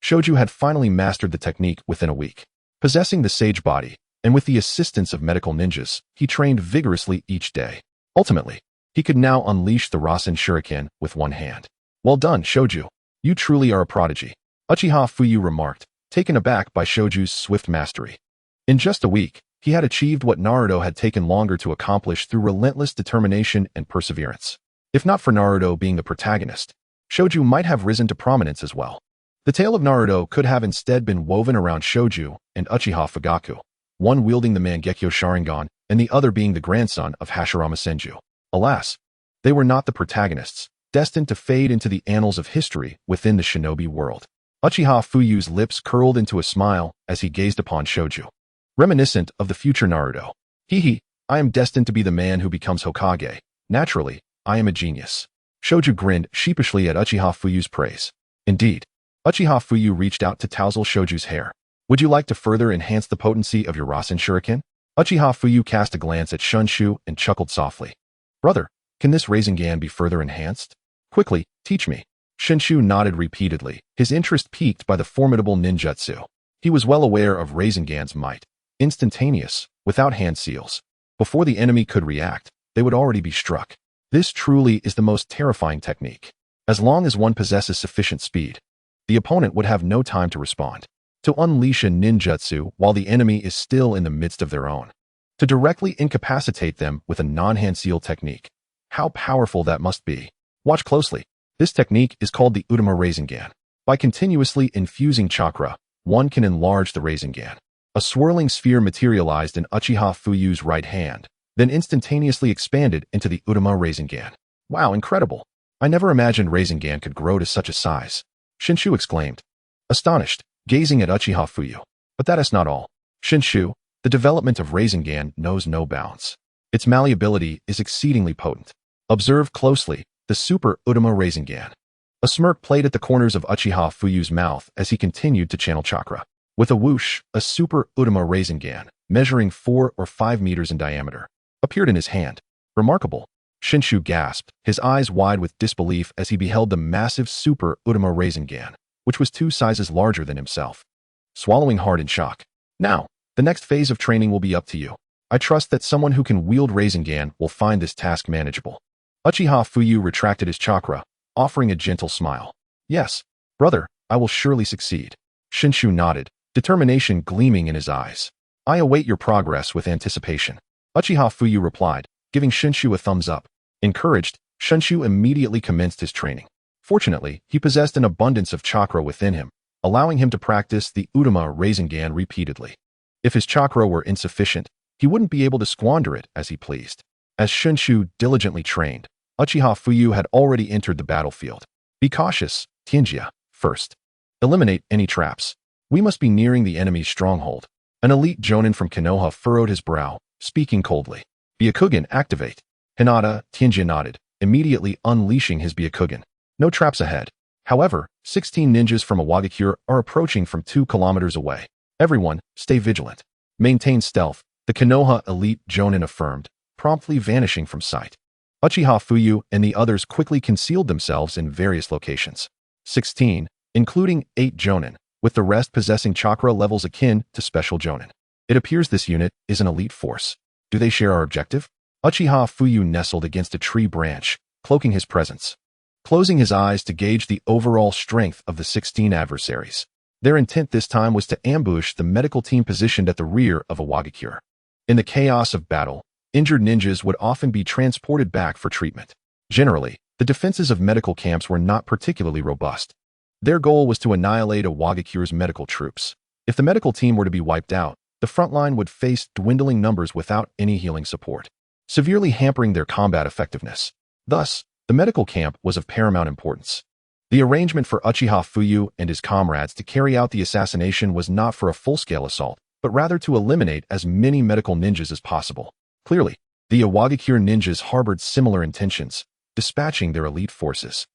Shoju had finally mastered the technique within a week. Possessing the sage body, and with the assistance of medical ninjas, he trained vigorously each day. Ultimately, he could now unleash the Rasen Shuriken with one hand. Well done, Shoju. You truly are a prodigy. Uchiha Fuyu remarked, taken aback by Shoju's swift mastery. In just a week, he had achieved what Naruto had taken longer to accomplish through relentless determination and perseverance. If not for Naruto being the protagonist, Shoju might have risen to prominence as well. The tale of Naruto could have instead been woven around Shoju and Uchiha Fugaku, one wielding the Mangekyo Sharingan and the other being the grandson of Hashirama Senju. Alas, they were not the protagonists, destined to fade into the annals of history within the shinobi world. Uchiha Fuyu's lips curled into a smile as he gazed upon Shoju, reminiscent of the future Naruto. Hee, I am destined to be the man who becomes Hokage. Naturally, I am a genius. Shoju grinned sheepishly at Uchiha Fuyu's praise. Indeed, Uchiha Fuyu reached out to tousle Shoju's hair. Would you like to further enhance the potency of your Rasen Shuriken? Uchiha Fuyu cast a glance at Shunshu and chuckled softly. Brother, can this Rasengan be further enhanced? Quickly, teach me. Shunshu nodded repeatedly, his interest piqued by the formidable ninjutsu. He was well aware of Rasengan's might. Instantaneous, without hand seals. Before the enemy could react, they would already be struck. This truly is the most terrifying technique. As long as one possesses sufficient speed, the opponent would have no time to respond. To unleash a ninjutsu while the enemy is still in the midst of their own. To directly incapacitate them with a non-hand seal technique. How powerful that must be. Watch closely. This technique is called the Utama Rasengan. By continuously infusing chakra, one can enlarge the Rasengan. A swirling sphere materialized in Uchiha Fuyu's right hand, then instantaneously expanded into the Utama Rasengan. Wow, incredible! I never imagined Rasengan could grow to such a size. Shinshu exclaimed, astonished, gazing at Uchiha Fuyu. But that is not all. Shinshu, the development of Rasengan knows no bounds. Its malleability is exceedingly potent. Observe closely the Super Utama Rasengan. A smirk played at the corners of Uchiha Fuyu's mouth as he continued to channel chakra. With a whoosh, a Super Utama Rasengan, measuring 4 or 5 meters in diameter, appeared in his hand. Remarkable. Shinshu gasped, his eyes wide with disbelief as he beheld the massive Super Utama Rasengan, which was 2 sizes larger than himself. Swallowing hard in shock. Now, the next phase of training will be up to you. I trust that someone who can wield Rasengan will find this task manageable. Uchiha Fuyu retracted his chakra, offering a gentle smile. Yes, brother, I will surely succeed. Shinshu nodded, determination gleaming in his eyes. I await your progress with anticipation. Uchiha Fuyu replied, giving Shinshu a thumbs up. Encouraged, Shinshu immediately commenced his training. Fortunately, he possessed an abundance of chakra within him, allowing him to practice the Utama Rasengan repeatedly. If his chakra were insufficient, he wouldn't be able to squander it as he pleased. As Shinshu diligently trained, Uchiha Fuyu had already entered the battlefield. Be cautious, Tianjia. First, eliminate any traps. We must be nearing the enemy's stronghold. An elite jonin from Konoha furrowed his brow, speaking coldly. Byakugan, activate. Hinata, Tianjia nodded, immediately unleashing his Byakugan. No traps ahead. However, 16 ninjas from Awakens are approaching from 2 kilometers away. Everyone, stay vigilant. Maintain stealth, the Konoha elite jonin affirmed, promptly vanishing from sight. Uchiha Fuyu and the others quickly concealed themselves in various locations. 16, including 8 jonin, with the rest possessing chakra levels akin to special jonin. It appears this unit is an elite force. Do they share our objective? Uchiha Fuyu nestled against a tree branch, cloaking his presence. Closing his eyes to gauge the overall strength of the 16 adversaries. Their intent this time was to ambush the medical team positioned at the rear of Awakens. In the chaos of battle, injured ninjas would often be transported back for treatment. Generally, the defenses of medical camps were not particularly robust. Their goal was to annihilate Awakens' medical troops. If the medical team were to be wiped out, the front line would face dwindling numbers without any healing support, severely hampering their combat effectiveness. Thus, the medical camp was of paramount importance. The arrangement for Uchiha Fuyu and his comrades to carry out the assassination was not for a full-scale assault, but rather to eliminate as many medical ninjas as possible. Clearly, the Awakens ninjas harbored similar intentions, dispatching their elite forces.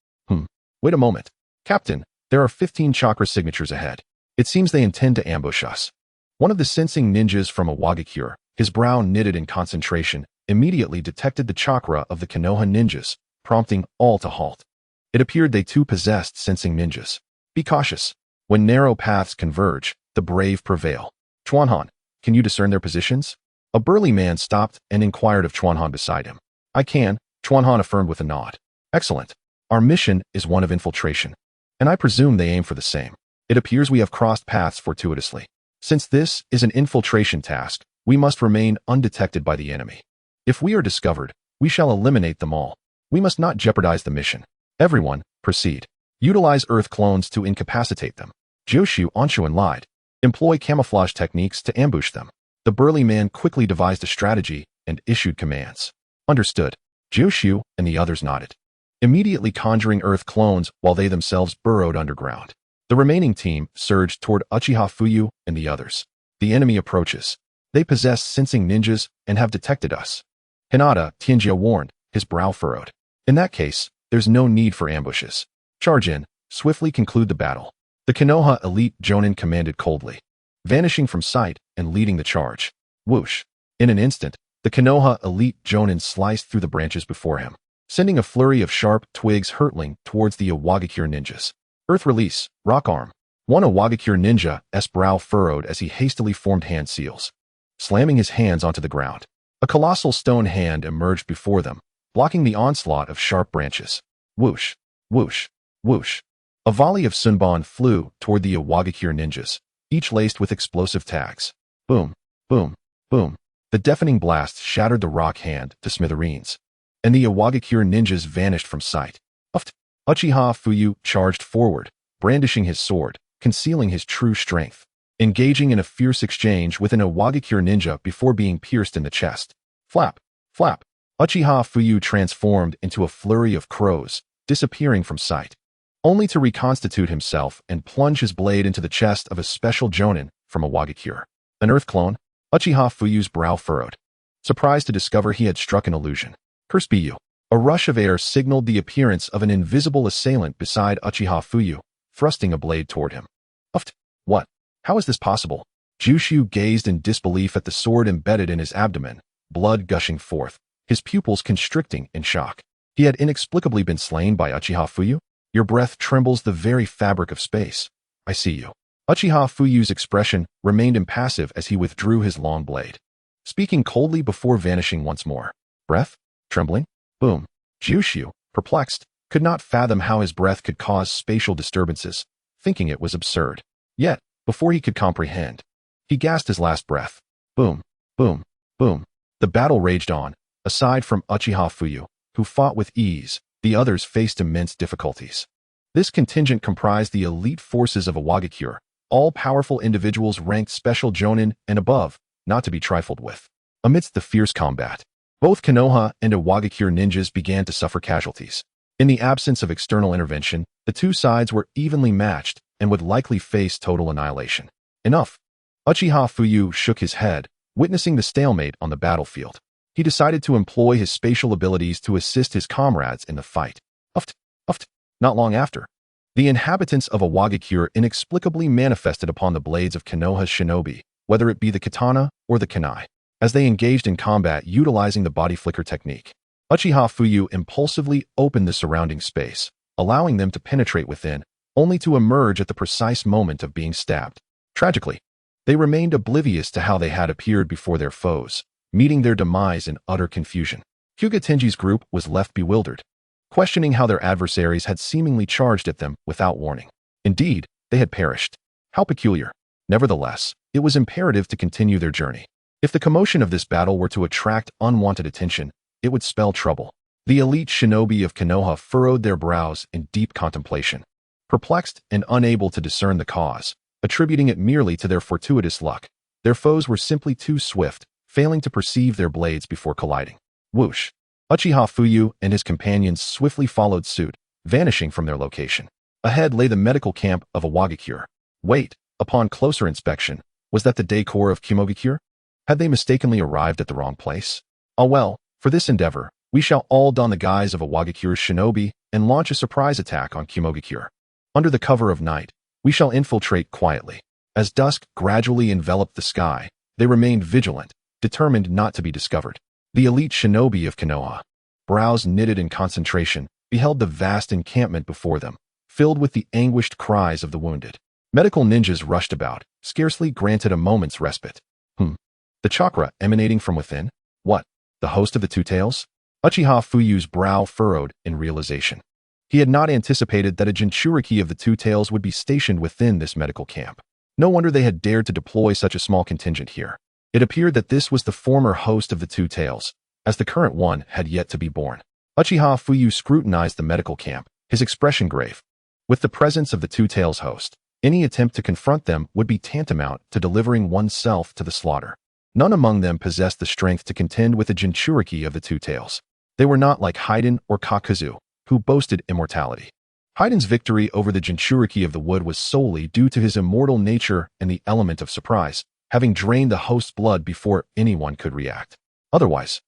Wait a moment. Captain, there are 15 chakra signatures ahead. It seems they intend to ambush us. One of the sensing ninjas from Awakens, his brow knitted in concentration, immediately detected the chakra of the Konoha ninjas, prompting all to halt. It appeared they too possessed sensing ninjas. Be cautious. When narrow paths converge, the brave prevail. Chuanhan, can you discern their positions? A burly man stopped and inquired of Chuanhan beside him. I can, Chuanhan affirmed with a nod. Excellent. Our mission is one of infiltration, and I presume they aim for the same. It appears we have crossed paths fortuitously. Since this is an infiltration task, we must remain undetected by the enemy. If we are discovered, we shall eliminate them all. We must not jeopardize the mission. Everyone, proceed. Utilize earth clones to incapacitate them. Joshu Anshuan lied. Employ camouflage techniques to ambush them. The burly man quickly devised a strategy and issued commands. Understood. Joshu and the others nodded, immediately conjuring earth clones while they themselves burrowed underground. The remaining team surged toward Uchiha Fuyu and the others. The enemy approaches. They possess sensing ninjas and have detected us. Hinata, Tianjia warned, his brow furrowed. In that case, there's no need for ambushes. Charge in, swiftly conclude the battle. The Konoha elite jonin commanded coldly, vanishing from sight and leading the charge. Whoosh. In an instant, the Konoha elite jonin sliced through the branches before him, sending a flurry of sharp twigs hurtling towards the Awakens ninjas. Earth release, rock arm. One Awakens ninja's brow furrowed as he hastily formed hand seals, slamming his hands onto the ground. A colossal stone hand emerged before them, blocking the onslaught of sharp branches. Whoosh, whoosh, whoosh. A volley of sunban flew toward the Awakens ninjas, each laced with explosive tags. Boom, boom, boom. The deafening blast shattered the rock hand to smithereens, and the Awakens ninjas vanished from sight. Uchiha Fuyu charged forward, brandishing his sword, concealing his true strength, engaging in a fierce exchange with an Awagakure ninja before being pierced in the chest. Flap, flap. Uchiha Fuyu transformed into a flurry of crows, disappearing from sight, only to reconstitute himself and plunge his blade into the chest of a special jonin from Awagakure. An earth clone? Uchiha Fuyu's brow furrowed, surprised to discover he had struck an illusion. Curse be you. A rush of air signaled the appearance of an invisible assailant beside Uchiha Fuyu, thrusting a blade toward him. Uft. What? How is this possible? Jushu gazed in disbelief at the sword embedded in his abdomen, blood gushing forth, his pupils constricting in shock. He had inexplicably been slain by Uchiha Fuyu? Your breath trembles the very fabric of space. I see you. Uchiha Fuyu's expression remained impassive as he withdrew his long blade, speaking coldly before vanishing once more. Breath? Trembling? Boom. Jushu, perplexed, could not fathom how his breath could cause spatial disturbances, thinking it was absurd. Yet, before he could comprehend, he gasped his last breath. Boom, boom, boom. The battle raged on. Aside from Uchiha Fuyu, who fought with ease, the others faced immense difficulties. This contingent comprised the elite forces of Awagakure, all-powerful individuals ranked special jonin and above, not to be trifled with. Amidst the fierce combat, both Konoha and Awagakure ninjas began to suffer casualties. In the absence of external intervention, the two sides were evenly matched and would likely face total annihilation. Enough. Uchiha Fuyu shook his head, witnessing the stalemate on the battlefield. He decided to employ his spatial abilities to assist his comrades in the fight. Uft, uft. Not long after, the inhabitants of Awagakure inexplicably manifested upon the blades of Konoha's shinobi, whether it be the katana or the kunai, as they engaged in combat utilizing the body flicker technique. Uchiha Fuyu impulsively opened the surrounding space, allowing them to penetrate within, only to emerge at the precise moment of being stabbed. Tragically, they remained oblivious to how they had appeared before their foes, meeting their demise in utter confusion. Hyuga Tenji's group was left bewildered, questioning how their adversaries had seemingly charged at them without warning. Indeed, they had perished. How peculiar. Nevertheless, it was imperative to continue their journey. If the commotion of this battle were to attract unwanted attention, it would spell trouble. The elite shinobi of Konoha furrowed their brows in deep contemplation, perplexed and unable to discern the cause, attributing it merely to their fortuitous luck. Their foes were simply too swift, failing to perceive their blades before colliding. Whoosh! Uchiha Fuyu and his companions swiftly followed suit, vanishing from their location. Ahead lay the medical camp of Awagakure. Wait, upon closer inspection, was that the decor of Kimogakure? Had they mistakenly arrived at the wrong place? Ah well, for this endeavor, we shall all don the guise of Awagakure's shinobi and launch a surprise attack on Kimogakure. Under the cover of night, we shall infiltrate quietly. As dusk gradually enveloped the sky, they remained vigilant, determined not to be discovered. The elite shinobi of Konoha, brows knitted in concentration, beheld the vast encampment before them, filled with the anguished cries of the wounded. Medical ninjas rushed about, scarcely granted a moment's respite. The chakra emanating from within? What? The host of the Two Tails? Uchiha Fuyu's brow furrowed in realization. He had not anticipated that a Jinchuriki of the Two Tails would be stationed within this medical camp. No wonder they had dared to deploy such a small contingent here. It appeared that this was the former host of the Two Tails, as the current one had yet to be born. Uchiha Fuyu scrutinized the medical camp, his expression grave. With the presence of the Two Tails host, any attempt to confront them would be tantamount to delivering oneself to the slaughter. None among them possessed the strength to contend with the Jinchuriki of the Two Tails. They were not like Haiden or Kakuzu, who boasted immortality. Haiden's victory over the Jinchuriki of the wood was solely due to his immortal nature and the element of surprise, having drained the host's blood before anyone could react. Otherwise,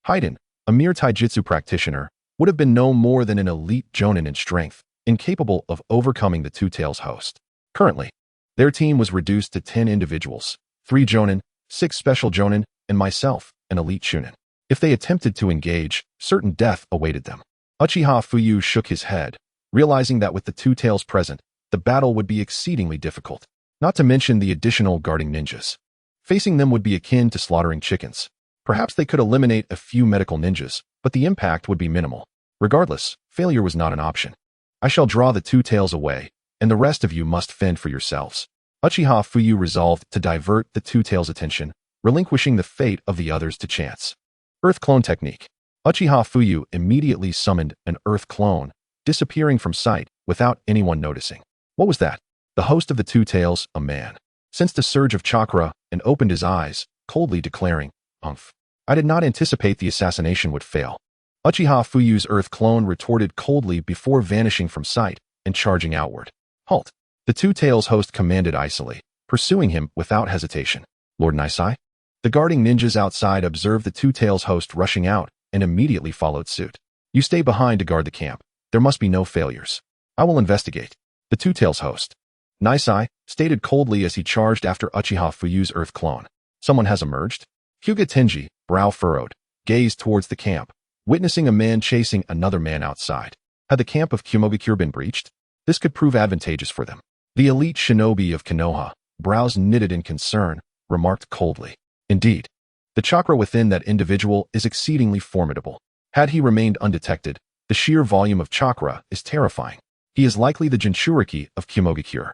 Haiden, a mere taijutsu practitioner, would have been no more than an elite jonin in strength, incapable of overcoming the Two Tails host. Currently, their team was reduced to 10 individuals, 3 jonin, 6 special jonin, and myself, an elite chunin. If they attempted to engage, certain death awaited them. Uchiha Fuyu shook his head, realizing that with the Two Tails present, the battle would be exceedingly difficult, not to mention the additional guarding ninjas. Facing them would be akin to slaughtering chickens. Perhaps they could eliminate a few medical ninjas, but the impact would be minimal. Regardless, failure was not an option. I shall draw the Two Tails away, and the rest of you must fend for yourselves. Uchiha Fuyu resolved to divert the Two Tails' attention, relinquishing the fate of the others to chance. Earth Clone Technique. Uchiha Fuyu immediately summoned an Earth Clone, disappearing from sight without anyone noticing. What was that? The host of the Two Tails, a man, sensed a surge of chakra and opened his eyes, coldly declaring, "Umph. I did not anticipate the assassination would fail." Uchiha Fuyu's Earth clone retorted coldly before vanishing from sight and charging outward. "Halt!" The Two Tails host commanded icily, pursuing him without hesitation. "Lord Nisai?" The guarding ninjas outside observed the Two Tails host rushing out and immediately followed suit. "You stay behind to guard the camp. There must be no failures. I will investigate." The Two Tails host, Nisai, stated coldly as he charged after Uchiha Fuyu's Earth clone. "Someone has emerged?" Hyuga Tenji, brow furrowed, gazed towards the camp, witnessing a man chasing another man outside. Had the camp of Kumogakure been breached? This could prove advantageous for them. The elite shinobi of Konoha, brows knitted in concern, remarked coldly. "Indeed, the chakra within that individual is exceedingly formidable. Had he remained undetected, the sheer volume of chakra is terrifying. He is likely the Jinchuriki of Kumogakure.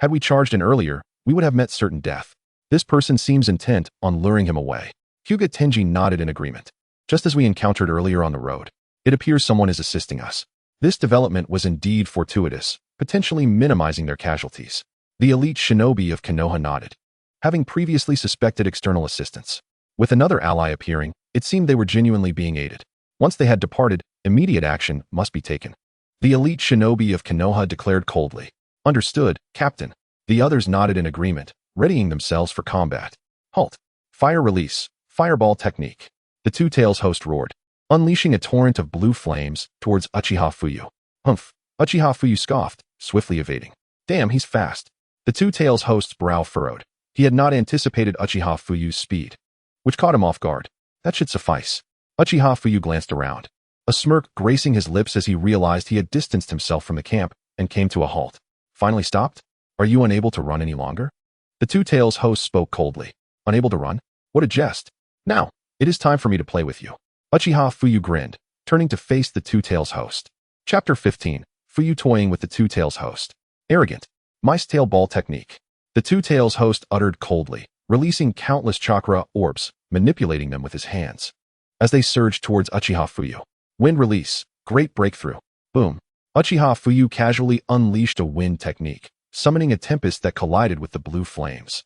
Had we charged in earlier, we would have met certain death. This person seems intent on luring him away." Hyuga Tenji nodded in agreement. "Just as we encountered earlier on the road, it appears someone is assisting us." This development was indeed fortuitous, potentially minimizing their casualties. The elite shinobi of Konoha nodded, having previously suspected external assistance. With another ally appearing, it seemed they were genuinely being aided. Once they had departed, immediate action must be taken. The elite shinobi of Konoha declared coldly, "Understood, Captain." The others nodded in agreement, readying themselves for combat. "Halt! Fire release, fireball technique." The Two Tails host roared, unleashing a torrent of blue flames towards Uchiha Fuyu. "Humph!" Uchiha Fuyu scoffed, swiftly evading. "Damn, he's fast." The Two Tails host's brow furrowed. He had not anticipated Uchiha Fuyu's speed, which caught him off guard. That should suffice. Uchiha Fuyu glanced around, a smirk gracing his lips as he realized he had distanced himself from the camp and came to a halt. "Finally stopped? Are you unable to run any longer?" The Two Tails host spoke coldly. "Unable to run? What a jest. Now, it is time for me to play with you." Uchiha Fuyu grinned, turning to face the Two Tails host. Chapter 15. Fuyu toying with the Two Tails host. Arrogant. Mice tail ball technique. The Two Tails host uttered coldly, releasing countless chakra orbs, manipulating them with his hands. As they surged towards Uchiha Fuyu. Wind release. Great breakthrough. Boom. Uchiha Fuyu casually unleashed a wind technique, summoning a tempest that collided with the blue flames,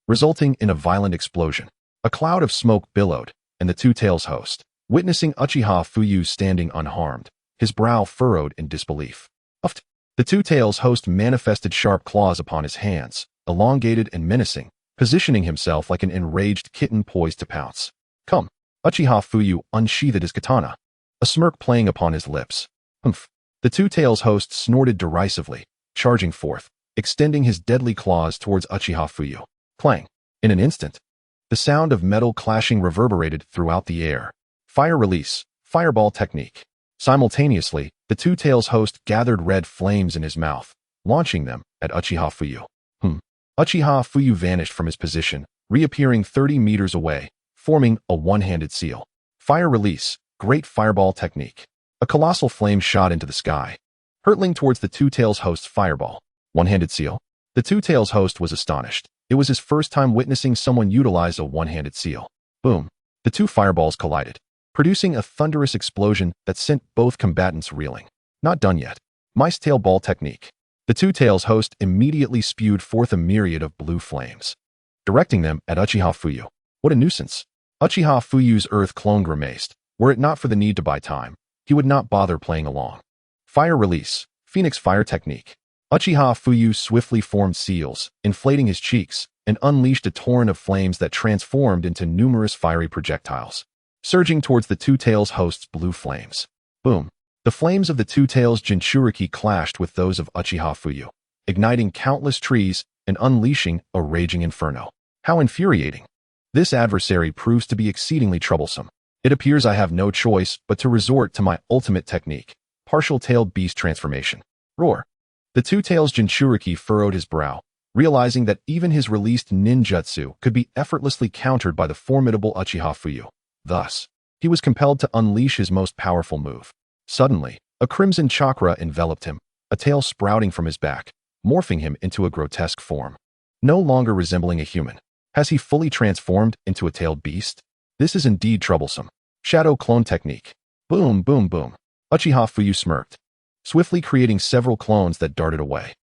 resulting in a violent explosion. A cloud of smoke billowed, and the Two Tails host, witnessing Uchiha Fuyu standing unharmed, his brow furrowed in disbelief. Uft. The Two Tails host manifested sharp claws upon his hands, elongated and menacing, positioning himself like an enraged kitten poised to pounce. "Come." Uchiha Fuyu unsheathed his katana, a smirk playing upon his lips. "Humph." The Two Tails host snorted derisively, charging forth, extending his deadly claws towards Uchiha Fuyu. Clang. In an instant, the sound of metal clashing reverberated throughout the air. Fire release, fireball technique. Simultaneously, the Two Tails host gathered red flames in his mouth, launching them at Uchiha Fuyu. Uchiha Fuyu vanished from his position, reappearing 30 meters away, forming a one-handed seal. Fire release, great fireball technique. A colossal flame shot into the sky, hurtling towards the Two Tails host's fireball. One-handed seal? The Two Tails host was astonished. It was his first time witnessing someone utilize a one-handed seal. Boom. The two fireballs collided, producing a thunderous explosion that sent both combatants reeling. Not done yet. Mice tail ball technique. The Two Tails host immediately spewed forth a myriad of blue flames, directing them at Uchiha Fuyu. What a nuisance. Uchiha Fuyu's Earth clone grimaced. Were it not for the need to buy time, he would not bother playing along. Fire release, Phoenix fire technique. Uchiha Fuyu swiftly formed seals, inflating his cheeks, and unleashed a torrent of flames that transformed into numerous fiery projectiles, surging towards the Two Tails host's blue flames. Boom. The flames of the Two Tails Jinchuriki clashed with those of Uchiha Fuyu, igniting countless trees and unleashing a raging inferno. How infuriating. This adversary proves to be exceedingly troublesome. It appears I have no choice but to resort to my ultimate technique, partial-tailed beast transformation. Roar. The Two Tails Jinchuriki furrowed his brow, realizing that even his released ninjutsu could be effortlessly countered by the formidable Uchiha Fuyu. Thus, he was compelled to unleash his most powerful move. Suddenly, a crimson chakra enveloped him, a tail sprouting from his back, morphing him into a grotesque form. No longer resembling a human, has he fully transformed into a tailed beast? This is indeed troublesome. Shadow clone technique. Boom, boom, boom. Uchiha Fuyu smirked, swiftly creating several clones that darted away.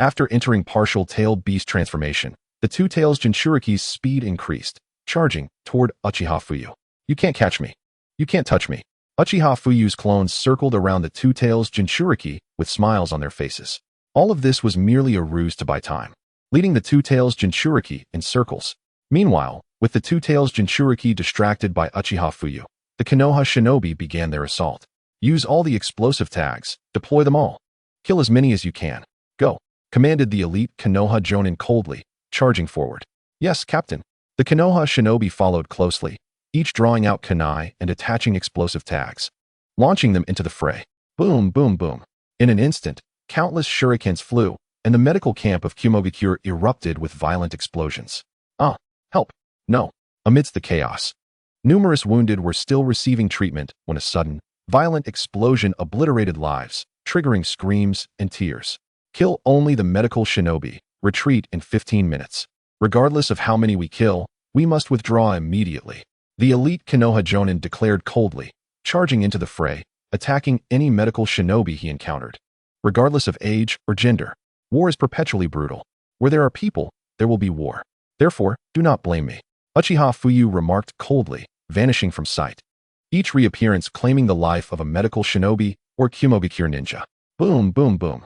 After entering partial tailed beast transformation, the two tails Jinchuriki's speed increased, charging toward Uchiha Fuyu. You can't catch me. You can't touch me. Uchiha Fuyu's clones circled around the two tails Jinchuriki with smiles on their faces. All of this was merely a ruse to buy time, leading the two tails Jinchuriki in circles. Meanwhile, with the two tails Jinchuriki distracted by Uchiha Fuyu, the Konoha shinobi began their assault. Use all the explosive tags. Deploy them all. Kill as many as you can. Go, commanded the elite Konoha Jonin coldly, charging forward. Yes, Captain. The Konoha shinobi followed closely, each drawing out kunai and attaching explosive tags, launching them into the fray. Boom, boom, boom. In an instant, countless shurikens flew, and the medical camp of Kumogakure erupted with violent explosions. Ah, help. No. Amidst the chaos, numerous wounded were still receiving treatment when a sudden, violent explosion obliterated lives, triggering screams and tears. Kill only the medical shinobi. Retreat in 15 minutes. Regardless of how many we kill, we must withdraw immediately. The elite Konoha Jonin declared coldly, charging into the fray, attacking any medical shinobi he encountered. Regardless of age or gender, war is perpetually brutal. Where there are people, there will be war. Therefore, do not blame me. Uchiha Fuyu remarked coldly, vanishing from sight. Each reappearance claiming the life of a medical shinobi or Kumogakure ninja. Boom, boom, boom.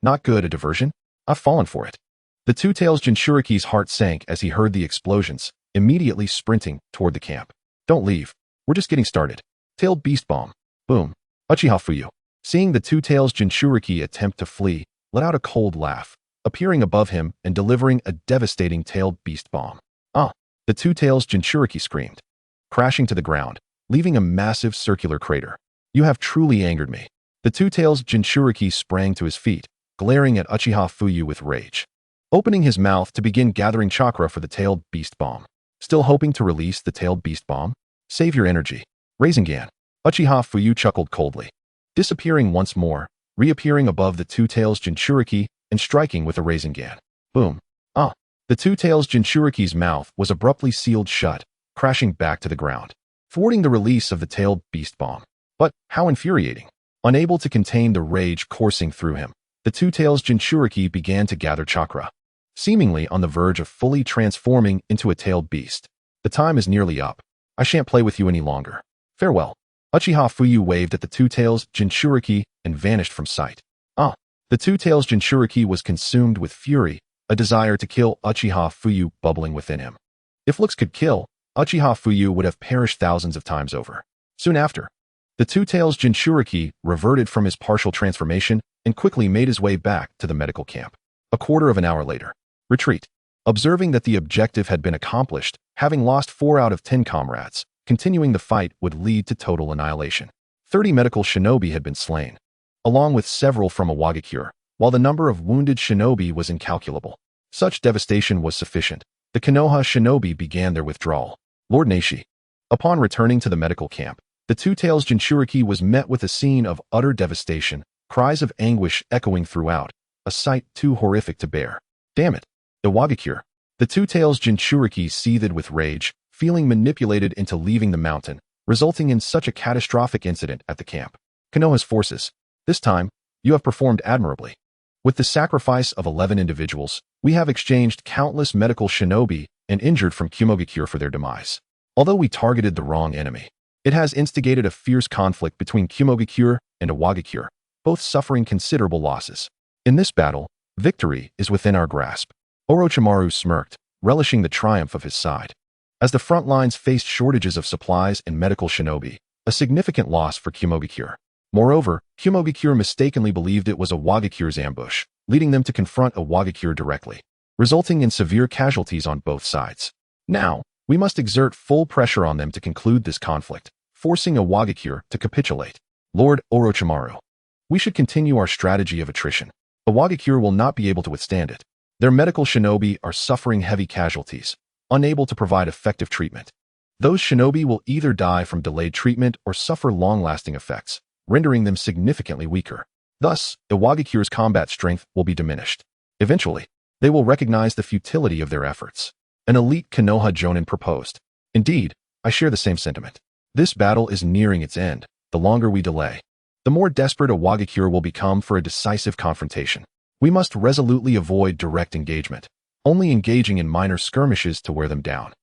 Not good, a diversion? I've fallen for it. The two tails Jinchuriki's heart sank as he heard the explosions, immediately sprinting toward the camp. Don't leave. We're just getting started. Tailed beast bomb. Boom. Uchiha Fuyu, seeing the two tails Jinchuriki attempt to flee, let out a cold laugh, appearing above him and delivering a devastating tailed beast bomb. Ah! The two tails Jinchuriki screamed, crashing to the ground, leaving a massive circular crater. You have truly angered me. The two tails Jinchuriki sprang to his feet, glaring at Uchiha Fuyu with rage, opening his mouth to begin gathering chakra for the tailed beast bomb. Still hoping to release the tailed beast bomb? Save your energy. Rasengan. Uchiha Fuyu chuckled coldly, disappearing once more, reappearing above the two tails Jinchuriki and striking with a Rasengan. Boom. Ah! The two tails Jinchuriki's mouth was abruptly sealed shut, crashing back to the ground, thwarting the release of the tailed beast bomb. But how infuriating. Unable to contain the rage coursing through him, the two tails Jinchuriki began to gather chakra, seemingly on the verge of fully transforming into a tailed beast. The time is nearly up. I shan't play with you any longer. Farewell. Uchiha Fuyu waved at the two tails Jinchuriki and vanished from sight. Ah! The two tails Jinchuriki was consumed with fury, a desire to kill Uchiha Fuyu bubbling within him. If looks could kill, Uchiha Fuyu would have perished thousands of times over. Soon after, the two tails Jinchuriki reverted from his partial transformation and quickly made his way back to the medical camp. A quarter of an hour later, retreat. Observing that the objective had been accomplished, having lost 4 out of 10 comrades, continuing the fight would lead to total annihilation. 30 medical shinobi had been slain, along with several from Awagakure, while the number of wounded shinobi was incalculable. Such devastation was sufficient. The Konoha shinobi began their withdrawal. Lord Naishi. Upon returning to the medical camp, the two tails Jinchuriki was met with a scene of utter devastation, cries of anguish echoing throughout, a sight too horrific to bear. Damn it. Awagakure. The two tails Jinchuriki seethed with rage, feeling manipulated into leaving the mountain, resulting in such a catastrophic incident at the camp. Konoha's forces. This time, you have performed admirably. With the sacrifice of 11 individuals, we have exchanged countless medical shinobi and injured from Kumogakure for their demise. Although we targeted the wrong enemy, it has instigated a fierce conflict between Kumogakure and Awagakure, both suffering considerable losses. In this battle, victory is within our grasp. Orochimaru smirked, relishing the triumph of his side. As the front lines faced shortages of supplies and medical shinobi, a significant loss for Kumogakure. Moreover, Kumogakure mistakenly believed it was Awagakure's ambush, leading them to confront Awagakure directly, resulting in severe casualties on both sides. Now, we must exert full pressure on them to conclude this conflict, forcing Awagakure to capitulate. Lord Orochimaru. We should continue our strategy of attrition. Awagakure will not be able to withstand it. Their medical shinobi are suffering heavy casualties, unable to provide effective treatment. Those shinobi will either die from delayed treatment or suffer long-lasting effects, rendering them significantly weaker. Thus, Awagakure's combat strength will be diminished. Eventually, they will recognize the futility of their efforts. An elite Konoha Jonin proposed. Indeed, I share the same sentiment. This battle is nearing its end. The longer we delay, the more desperate Awagakure will become for a decisive confrontation. We must resolutely avoid direct engagement, only engaging in minor skirmishes to wear them down.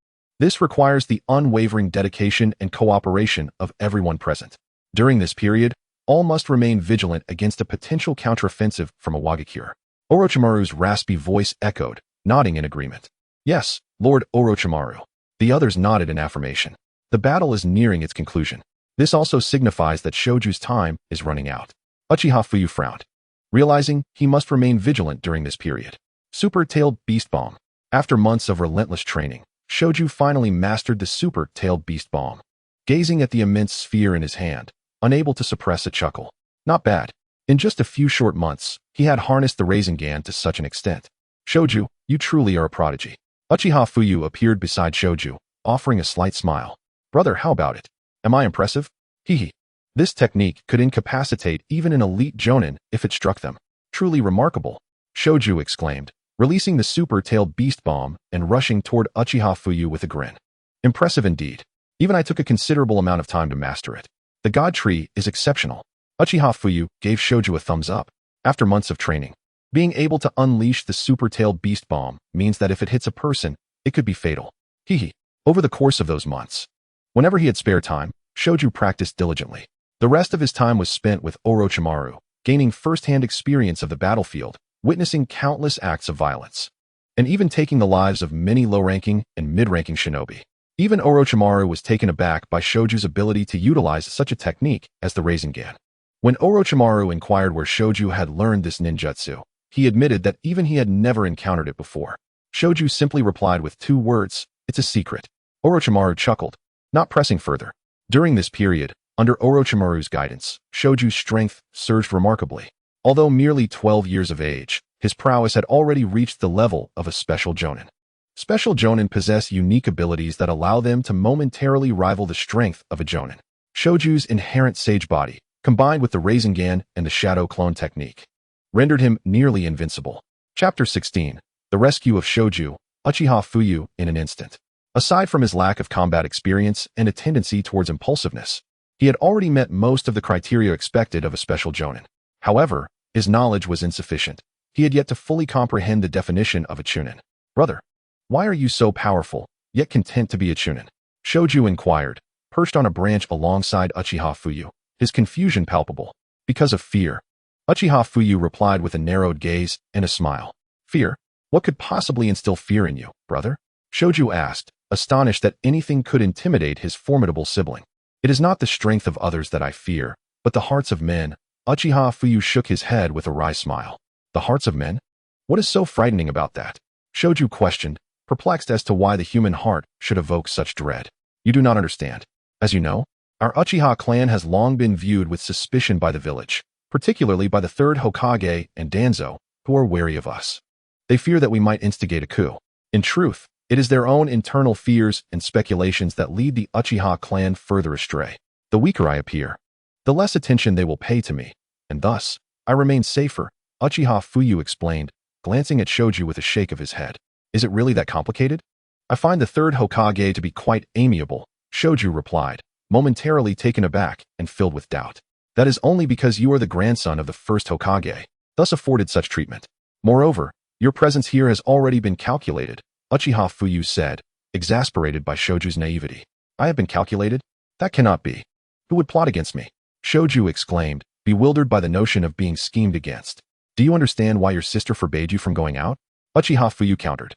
This requires the unwavering dedication and cooperation of everyone present. During this period, all must remain vigilant against a potential counteroffensive from Awakens. Orochimaru's raspy voice echoed, nodding in agreement. Yes, Lord Orochimaru. The others nodded in affirmation. The battle is nearing its conclusion. This also signifies that Shoju's time is running out. Uchiha Fuyu frowned, realizing he must remain vigilant during this period. Super-tailed beast bomb. After months of relentless training, Shoju finally mastered the super-tailed beast bomb. Gazing at the immense sphere in his hand, unable to suppress a chuckle. Not bad. In just a few short months, he had harnessed the Rasengan to such an extent. Shoju, you truly are a prodigy. Uchiha Fuyu appeared beside Shoju, offering a slight smile. Brother, how about it? Am I impressive? Hehe. This technique could incapacitate even an elite jonin if it struck them. Truly remarkable. Shoju exclaimed, releasing the super-tailed beast bomb and rushing toward Uchiha Fuyu with a grin. Impressive indeed. Even I took a considerable amount of time to master it. The God Tree is exceptional. Uchiha Fuyu gave Shoju a thumbs up. After months of training, being able to unleash the super-tailed beast bomb means that if it hits a person, it could be fatal. Hehe. Over the course of those months, whenever he had spare time, Shoju practiced diligently. The rest of his time was spent with Orochimaru, gaining first-hand experience of the battlefield, witnessing countless acts of violence, and even taking the lives of many low-ranking and mid-ranking shinobi. Even Orochimaru was taken aback by Shoju's ability to utilize such a technique as the Rasengan. When Orochimaru inquired where Shoju had learned this ninjutsu, he admitted that even he had never encountered it before. Shoju simply replied with 2 words, "It's a secret." Orochimaru chuckled, not pressing further. During this period, under Orochimaru's guidance, Shoju's strength surged remarkably. Although merely 12 years of age, his prowess had already reached the level of a special jonin. Special jonin possess unique abilities that allow them to momentarily rival the strength of a jonin. Shoju's inherent sage body, combined with the Rasengan and the shadow clone technique, rendered him nearly invincible. Chapter 16. The Rescue of Shoju, Uchiha Fuyu in an instant. Aside from his lack of combat experience and a tendency towards impulsiveness, he had already met most of the criteria expected of a special jonin. However, his knowledge was insufficient. He had yet to fully comprehend the definition of a chunin. Brother, why are you so powerful, yet content to be a chunin? Shoju inquired, perched on a branch alongside Uchiha Fuyu, his confusion palpable. Because of fear. Uchiha Fuyu replied with a narrowed gaze and a smile. Fear? What could possibly instill fear in you, brother? Shoju asked, astonished that anything could intimidate his formidable sibling. It is not the strength of others that I fear, but the hearts of men. Uchiha Fuyu shook his head with a wry smile. The hearts of men? What is so frightening about that? Shoju questioned, perplexed as to why the human heart should evoke such dread. You do not understand. As you know, our Uchiha clan has long been viewed with suspicion by the village, particularly by the Third Hokage and Danzo, who are wary of us. They fear that we might instigate a coup. In truth, it is their own internal fears and speculations that lead the Uchiha clan further astray. The weaker I appear, the less attention they will pay to me, and thus, I remain safer, Uchiha Fuyu explained, glancing at Shoju with a shake of his head. Is it really that complicated? I find the Third Hokage to be quite amiable, Shoju replied, momentarily taken aback and filled with doubt. That is only because you are the grandson of the First Hokage, thus afforded such treatment. Moreover, your presence here has already been calculated, Uchiha Fuyu said, exasperated by Shoju's naivety. I have been calculated? That cannot be. Who would plot against me? Shoju exclaimed, bewildered by the notion of being schemed against. Do you understand why your sister forbade you from going out? Uchiha Fuyu countered,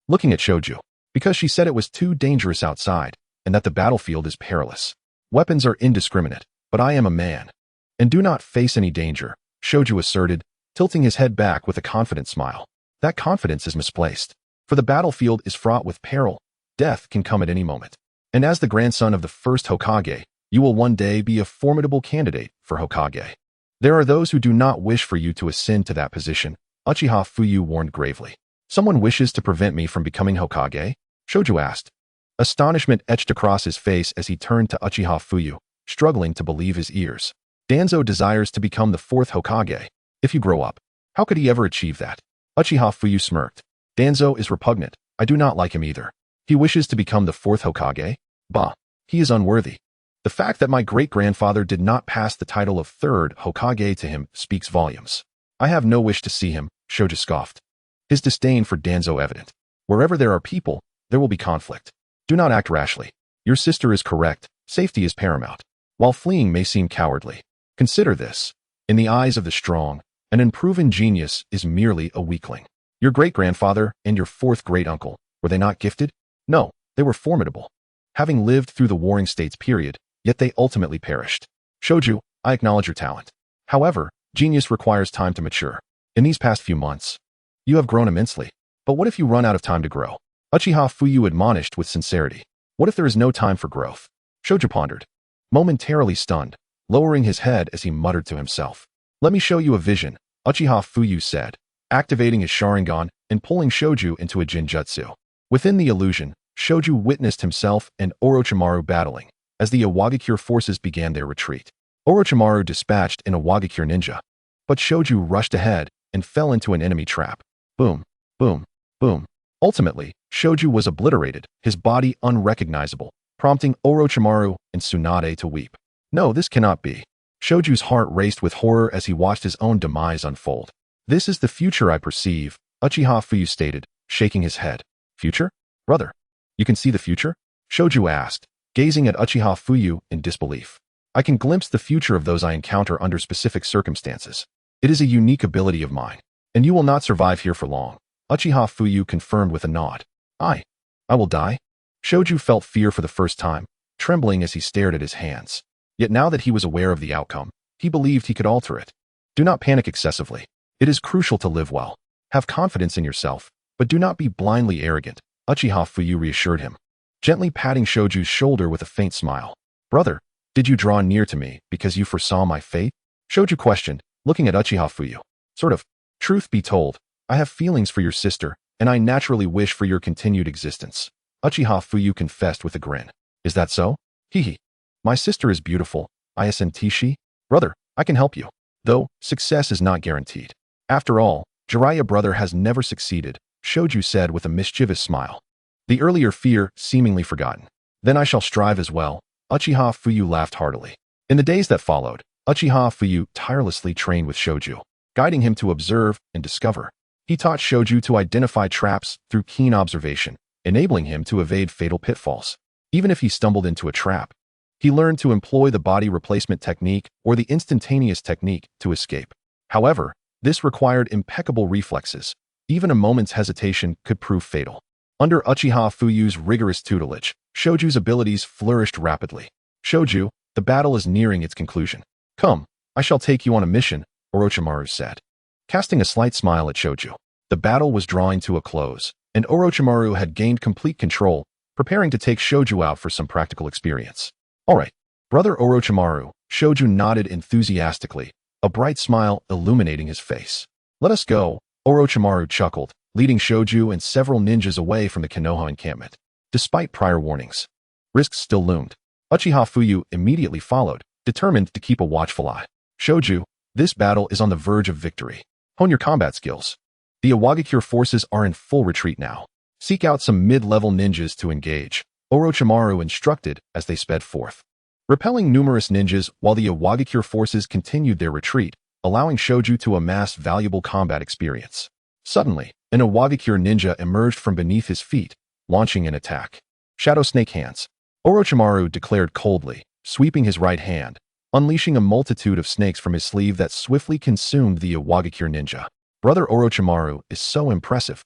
looking at Shoju. Because she said it was too dangerous outside, and that the battlefield is perilous. Weapons are indiscriminate, but I am a man, and do not face any danger, Shoju asserted, tilting his head back with a confident smile. That confidence is misplaced, for the battlefield is fraught with peril. Death can come at any moment. And as the grandson of the First Hokage, you will one day be a formidable candidate for Hokage. There are those who do not wish for you to ascend to that position, Uchiha Fuyu warned gravely. Someone wishes to prevent me from becoming Hokage? Shoju asked. Astonishment etched across his face as he turned to Uchiha Fuyu, struggling to believe his ears. Danzo desires to become the Fourth Hokage. If you grow up, how could he ever achieve that? Uchiha Fuyu smirked. Danzo is repugnant. I do not like him either. He wishes to become the Fourth Hokage? Bah, he is unworthy. The fact that my great-grandfather did not pass the title of Third Hokage to him speaks volumes. I have no wish to see him, Shoju scoffed. His disdain for Danzo evident. Wherever there are people, there will be conflict. Do not act rashly. Your sister is correct. Safety is paramount. While fleeing may seem cowardly, consider this. In the eyes of the strong, an unproven genius is merely a weakling. Your great-grandfather and your fourth great-uncle, were they not gifted? No, they were formidable. Having lived through the Warring States period, yet they ultimately perished. Shoju, I acknowledge your talent. However, genius requires time to mature. In these past few months, you have grown immensely. But what if you run out of time to grow? Uchiha Fuyu admonished with sincerity. What if there is no time for growth? Shoju pondered, momentarily stunned, lowering his head as he muttered to himself. Let me show you a vision, Uchiha Fuyu said, activating his Sharingan and pulling Shoju into a Jinjutsu. Within the illusion, Shoju witnessed himself and Orochimaru battling, as the Awagakure forces began their retreat. Orochimaru dispatched an Awagakure ninja, but Shoju rushed ahead and fell into an enemy trap. Boom, boom, boom. Ultimately, Shoju was obliterated, his body unrecognizable, prompting Orochimaru and Tsunade to weep. No, this cannot be. Shoju's heart raced with horror as he watched his own demise unfold. This is the future I perceive, Uchiha Fuyu stated, shaking his head. Future? Brother, you can see the future? Shoju asked, gazing at Uchiha Fuyu in disbelief. I can glimpse the future of those I encounter under specific circumstances. It is a unique ability of mine, and you will not survive here for long. Uchiha Fuyu confirmed with a nod. I will die? Shoju felt fear for the first time, trembling as he stared at his hands. Yet now that he was aware of the outcome, he believed he could alter it. Do not panic excessively. It is crucial to live well. Have confidence in yourself, but do not be blindly arrogant, Uchiha Fuyu reassured him, gently patting Shoju's shoulder with a faint smile. Brother, did you draw near to me because you foresaw my fate? Shoju questioned, looking at Uchiha Fuyu. Sort of. Truth be told, I have feelings for your sister, and I naturally wish for your continued existence. Uchiha Fuyu confessed with a grin. Is that so? Hehe. My sister is beautiful, isn't she? Brother, I can help you. Though, success is not guaranteed. After all, Jiraiya brother has never succeeded, Shoju said with a mischievous smile. The earlier fear seemingly forgotten. Then I shall strive as well, Uchiha Fuyu laughed heartily. In the days that followed, Uchiha Fuyu tirelessly trained with Shoju, guiding him to observe and discover. He taught Shoju to identify traps through keen observation, enabling him to evade fatal pitfalls. Even if he stumbled into a trap, he learned to employ the body replacement technique or the instantaneous technique to escape. However, this required impeccable reflexes. Even a moment's hesitation could prove fatal. Under Uchiha Fuyu's rigorous tutelage, Shoju's abilities flourished rapidly. Shoju, the battle is nearing its conclusion. Come, I shall take you on a mission, Orochimaru said, casting a slight smile at Shoju. The battle was drawing to a close, and Orochimaru had gained complete control, preparing to take Shoju out for some practical experience. All right, brother Orochimaru, Shoju nodded enthusiastically, a bright smile illuminating his face. Let us go, Orochimaru chuckled, leading Shoju and several ninjas away from the Konoha encampment. Despite prior warnings, risks still loomed. Uchiha Fuyu immediately followed, determined to keep a watchful eye. Shoju, this battle is on the verge of victory. Hone your combat skills. The Awagakure forces are in full retreat now. Seek out some mid-level ninjas to engage, Orochimaru instructed as they sped forth, repelling numerous ninjas while the Awagakure forces continued their retreat, allowing Shoju to amass valuable combat experience. Suddenly, an Awagakure ninja emerged from beneath his feet, launching an attack. Shadow Snake Hands, Orochimaru declared coldly, sweeping his right hand, unleashing a multitude of snakes from his sleeve that swiftly consumed the Awagakure ninja. Brother Orochimaru is so impressive,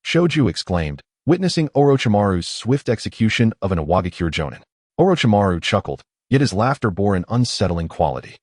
Shoju exclaimed, witnessing Orochimaru's swift execution of an Awagakure Jonin. Orochimaru chuckled, yet his laughter bore an unsettling quality.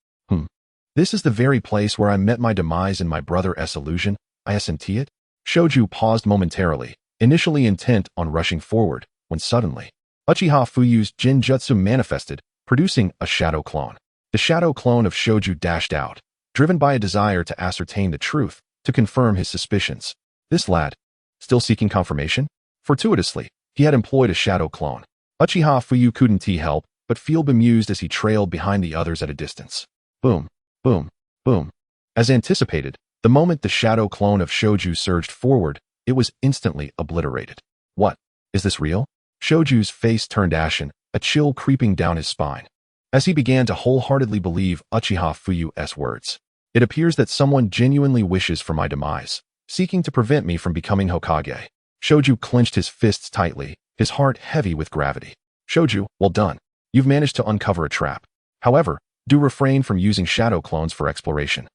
This is the very place where I met my demise in my brother's illusion, isn't it? Shoju paused momentarily, initially intent on rushing forward, when suddenly, Uchiha Fuyu's Jinjutsu manifested, producing a shadow clone. The shadow clone of Shoju dashed out, driven by a desire to ascertain the truth, to confirm his suspicions. This lad, still seeking confirmation? Fortuitously, he had employed a shadow clone. Uchiha Fuyu couldn't help but feel bemused as he trailed behind the others at a distance. Boom, boom, boom. As anticipated, the moment the shadow clone of Shoju surged forward, it was instantly obliterated. What? Is this real? Shoju's face turned ashen, a chill creeping down his spine, as he began to wholeheartedly believe Uchiha Fuyu's words. It appears that someone genuinely wishes for my demise, seeking to prevent me from becoming Hokage. Shoju clenched his fists tightly, his heart heavy with gravity. Shoju, well done. You've managed to uncover a trap. However, do refrain from using shadow clones for exploration.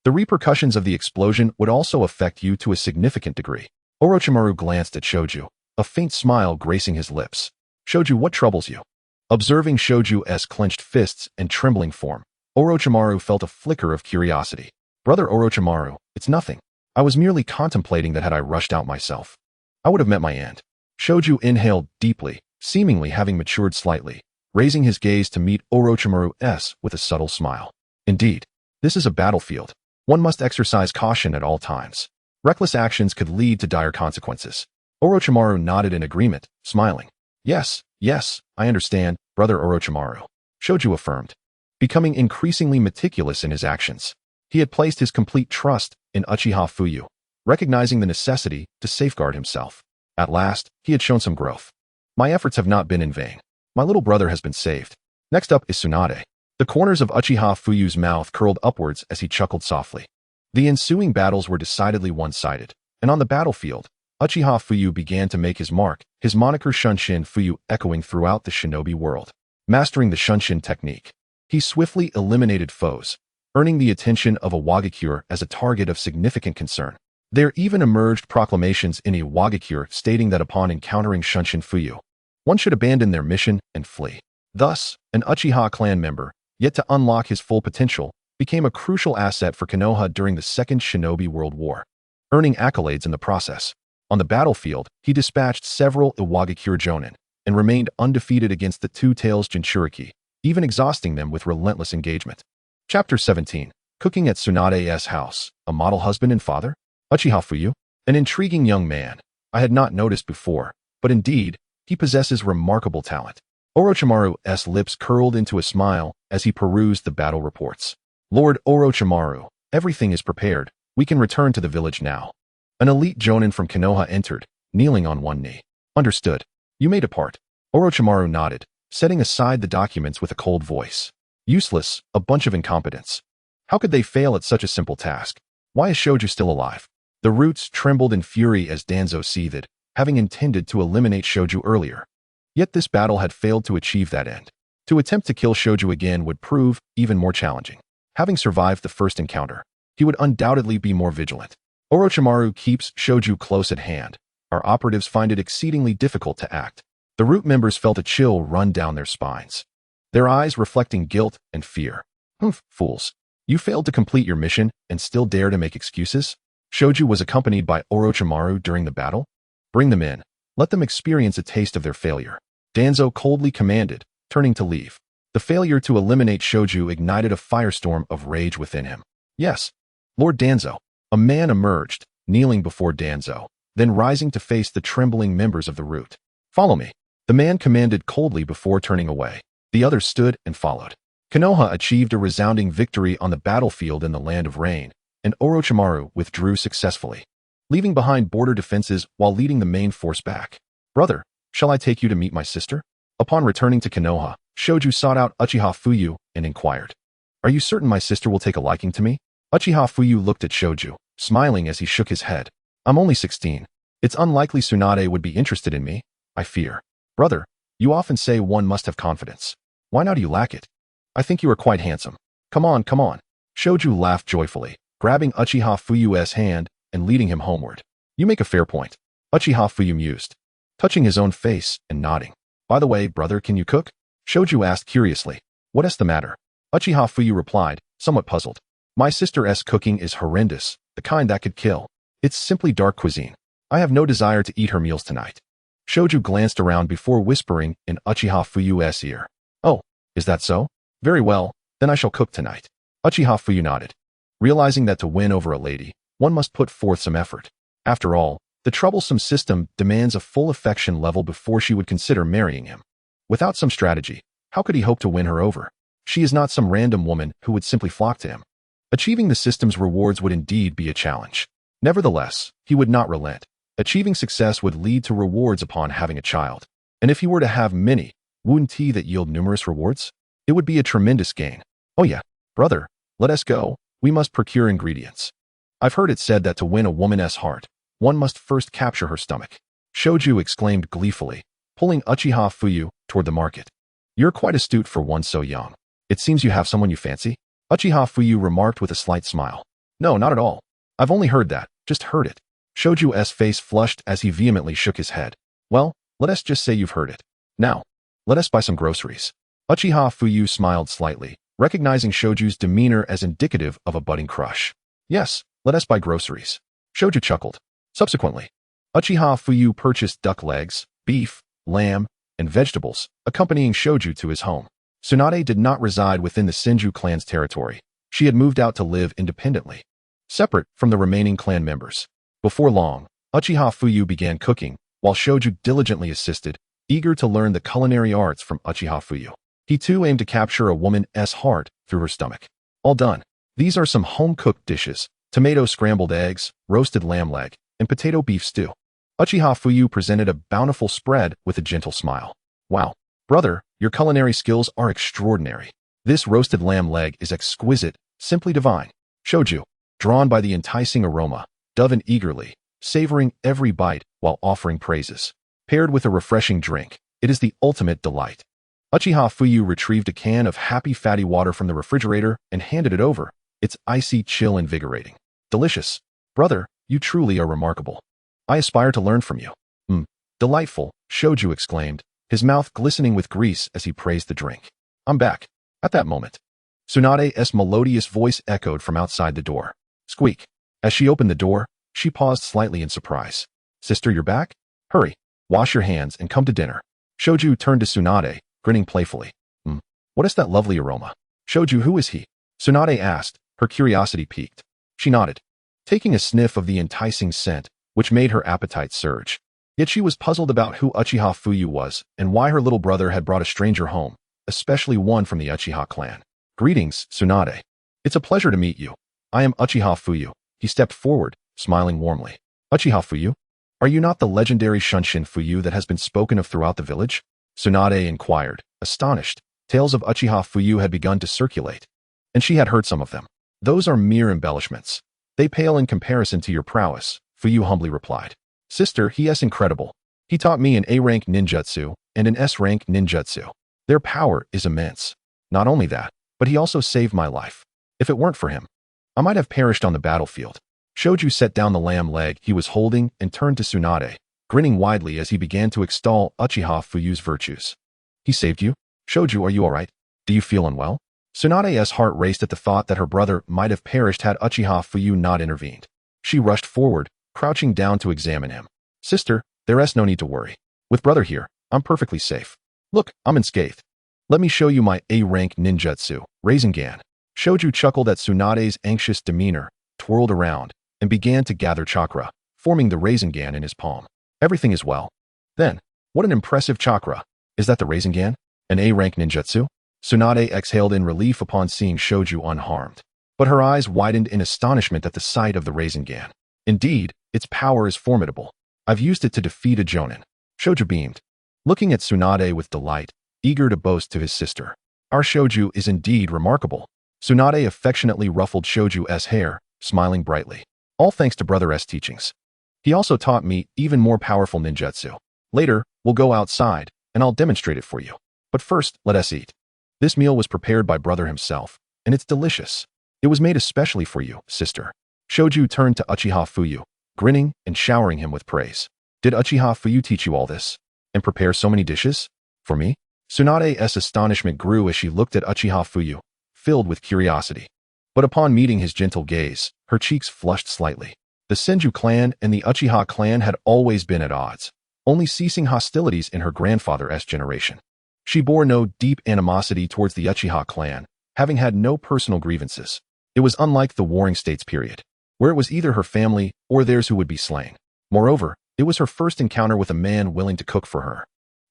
The repercussions of the explosion would also affect you to a significant degree. Orochimaru glanced at Shoju, a faint smile gracing his lips. Shoju, what troubles you? Observing Shoju's clenched fists and trembling form, Orochimaru felt a flicker of curiosity. Brother Orochimaru, it's nothing. I was merely contemplating that had I rushed out myself, I would have met my end. Shoju inhaled deeply, seemingly having matured slightly, raising his gaze to meet Orochimaru's with a subtle smile. Indeed, this is a battlefield. One must exercise caution at all times. Reckless actions could lead to dire consequences. Orochimaru nodded in agreement, smiling. Yes, I understand, Brother Orochimaru. Shoju affirmed, becoming increasingly meticulous in his actions. He had placed his complete trust in Uchiha Fuyu, recognizing the necessity to safeguard himself. At last, he had shown some growth. My efforts have not been in vain. My little brother has been saved. Next up is Tsunade. The corners of Uchiha Fuyu's mouth curled upwards as he chuckled softly. The ensuing battles were decidedly one-sided, and on the battlefield, Uchiha Fuyu began to make his mark, his moniker Shunshin Fuyu echoing throughout the shinobi world. Mastering the Shunshin technique, he swiftly eliminated foes, earning the attention of Awakens as a target of significant concern. There even emerged proclamations in Awakens stating that upon encountering Shunshin Fuyu, one should abandon their mission and flee. Thus, an Uchiha clan member, yet to unlock his full potential, became a crucial asset for Konoha during the Second Shinobi World War, earning accolades in the process. On the battlefield, he dispatched several Awakens jonin and remained undefeated against the Two-Tails Jinchuriki, even exhausting them with relentless engagement. Chapter 17. Cooking at Tsunade's house, a model husband and father? Uchiha Fuyu, an intriguing young man I had not noticed before, but indeed, he possesses remarkable talent. Orochimaru's lips curled into a smile as he perused the battle reports. Lord Orochimaru, everything is prepared. We can return to the village now. An elite jonin from Konoha entered, kneeling on one knee. Understood. You may depart. Orochimaru nodded, setting aside the documents with a cold voice. Useless, a bunch of incompetents. How could they fail at such a simple task? Why is Shoju still alive? The roots trembled in fury as Danzo seethed, having intended to eliminate Shoju earlier. Yet this battle had failed to achieve that end. To attempt to kill Shoju again would prove even more challenging. Having survived the first encounter, he would undoubtedly be more vigilant. Orochimaru keeps Shoju close at hand. Our operatives find it exceedingly difficult to act. The root members felt a chill run down their spines, their eyes reflecting guilt and fear. Fools. You failed to complete your mission and still dare to make excuses? Shoju was accompanied by Orochimaru during the battle? Bring them in. Let them experience a taste of their failure. Danzo coldly commanded, turning to leave. The failure to eliminate Shoju ignited a firestorm of rage within him. Yes, Lord Danzo. A man emerged, kneeling before Danzo, then rising to face the trembling members of the root. Follow me. The man commanded coldly before turning away. The others stood and followed. Konoha achieved a resounding victory on the battlefield in the Land of Rain, and Orochimaru withdrew successfully, leaving behind border defenses while leading the main force back. Brother, shall I take you to meet my sister? Upon returning to Konoha, Shoju sought out Uchiha Fuyu and inquired, Are you certain my sister will take a liking to me? Uchiha Fuyu looked at Shoju, smiling as he shook his head. I'm only 16. It's unlikely Tsunade would be interested in me, I fear. Brother, you often say one must have confidence. Why now do you lack it? I think you are quite handsome. Come on. Shoju laughed joyfully, grabbing Uchiha Fuyu's hand and leading him homeward. You make a fair point. Uchiha Fuyu mused, touching his own face and nodding. By the way, brother, can you cook? Shoju asked curiously. What is the matter? Uchiha Fuyu replied, somewhat puzzled. My sister's cooking is horrendous, the kind that could kill. It's simply dark cuisine. I have no desire to eat her meals tonight. Shoju glanced around before whispering in Uchiha Fuyu's ear. Oh, is that so? Very well, then I shall cook tonight. Uchiha Fuyu nodded, realizing that to win over a lady, one must put forth some effort. After all, the troublesome system demands a full affection level before she would consider marrying him. Without some strategy, how could he hope to win her over? She is not some random woman who would simply flock to him. Achieving the system's rewards would indeed be a challenge. Nevertheless, he would not relent. Achieving success would lead to rewards upon having a child. And if he were to have many, wouldn't he that yield numerous rewards? It would be a tremendous gain. Oh yeah, brother, let us go. We must procure ingredients. I've heard it said that to win a woman's heart, one must first capture her stomach. Shoju exclaimed gleefully, pulling Uchiha Fuyu toward the market. You're quite astute for one so young. It seems you have someone you fancy? Uchiha Fuyu remarked with a slight smile. No, not at all. I've only heard that, just heard it. Shoju's face flushed as he vehemently shook his head. Well, let us just say you've heard it. Now, let us buy some groceries. Uchiha Fuyu smiled slightly, recognizing Shoju's demeanor as indicative of a budding crush. Yes, let us buy groceries. Shoju chuckled. Subsequently, Uchiha Fuyu purchased duck legs, beef, lamb, and vegetables, accompanying Shoju to his home. Tsunade did not reside within the Senju clan's territory. She had moved out to live independently, separate from the remaining clan members. Before long, Uchiha Fuyu began cooking, while Shoju diligently assisted, eager to learn the culinary arts from Uchiha Fuyu. He too aimed to capture a woman's heart through her stomach. All done. These are some home-cooked dishes: tomato scrambled eggs, roasted lamb leg, and potato beef stew. Uchiha Fuyu presented a bountiful spread with a gentle smile. Wow, brother, your culinary skills are extraordinary. This roasted lamb leg is exquisite, simply divine. Shoju, drawn by the enticing aroma, dove in eagerly, savoring every bite while offering praises. Paired with a refreshing drink, it is the ultimate delight. Uchiha Fuyu retrieved a can of happy fatty water from the refrigerator and handed it over, its icy chill invigorating. Delicious. Brother, you truly are remarkable. I aspire to learn from you. Delightful, Shoju exclaimed, his mouth glistening with grease as he praised the drink. I'm back. At that moment, Tsunade's melodious voice echoed from outside the door. Squeak. As she opened the door, she paused slightly in surprise. Sister, you're back? Hurry, wash your hands and come to dinner. Shoju turned to Tsunade, grinning playfully. What is that lovely aroma? Shoju, who is he? Tsunade asked, her curiosity piqued. She nodded, taking a sniff of the enticing scent, which made her appetite surge. Yet she was puzzled about who Uchiha Fuyu was and why her little brother had brought a stranger home, especially one from the Uchiha clan. Greetings, Tsunade. It's a pleasure to meet you. I am Uchiha Fuyu. He stepped forward, smiling warmly. Uchiha Fuyu? Are you not the legendary Shunshin Fuyu that has been spoken of throughout the village? Tsunade inquired, astonished. Tales of Uchiha Fuyu had begun to circulate, and she had heard some of them. Those are mere embellishments. They pale in comparison to your prowess, Fuyu humbly replied. Sister, he is incredible. He taught me an A-rank ninjutsu and an S-rank ninjutsu. Their power is immense. Not only that, but he also saved my life. If it weren't for him, I might have perished on the battlefield. Shoju set down the lamb leg he was holding and turned to Tsunade, grinning widely as he began to extol Uchiha Fuyu's virtues. He saved you? Shoju, are you all right? Do you feel unwell? Tsunade's heart raced at the thought that her brother might have perished had Uchiha Fuyu not intervened. She rushed forward, crouching down to examine him. Sister, there's no need to worry. With brother here, I'm perfectly safe. Look, I'm unscathed. Let me show you my A-rank ninjutsu, Rasengan. Shoju chuckled at Tsunade's anxious demeanor, twirled around, and began to gather chakra, forming the Rasengan in his palm. Everything is well. Then, what an impressive chakra. Is that the Rasengan? An A-rank ninjutsu? Tsunade exhaled in relief upon seeing Shoju unharmed. But her eyes widened in astonishment at the sight of the Rasengan. Indeed, its power is formidable. I've used it to defeat a jonin. Shoju beamed, looking at Tsunade with delight, eager to boast to his sister. Our Shoju is indeed remarkable. Tsunade affectionately ruffled Shoju's hair, smiling brightly. All thanks to brother's teachings. He also taught me even more powerful ninjutsu. Later, we'll go outside, and I'll demonstrate it for you. But first, let us eat. This meal was prepared by brother himself, and it's delicious. It was made especially for you, sister. Shoju turned to Uchiha Fuyu, grinning and showering him with praise. Did Uchiha Fuyu teach you all this? And prepare so many dishes? For me? Tsunade's astonishment grew as she looked at Uchiha Fuyu, filled with curiosity. But upon meeting his gentle gaze, her cheeks flushed slightly. The Senju clan and the Uchiha clan had always been at odds, only ceasing hostilities in her grandfather's generation. She bore no deep animosity towards the Uchiha clan, having had no personal grievances. It was unlike the Warring States period, where it was either her family or theirs who would be slain. Moreover, it was her first encounter with a man willing to cook for her.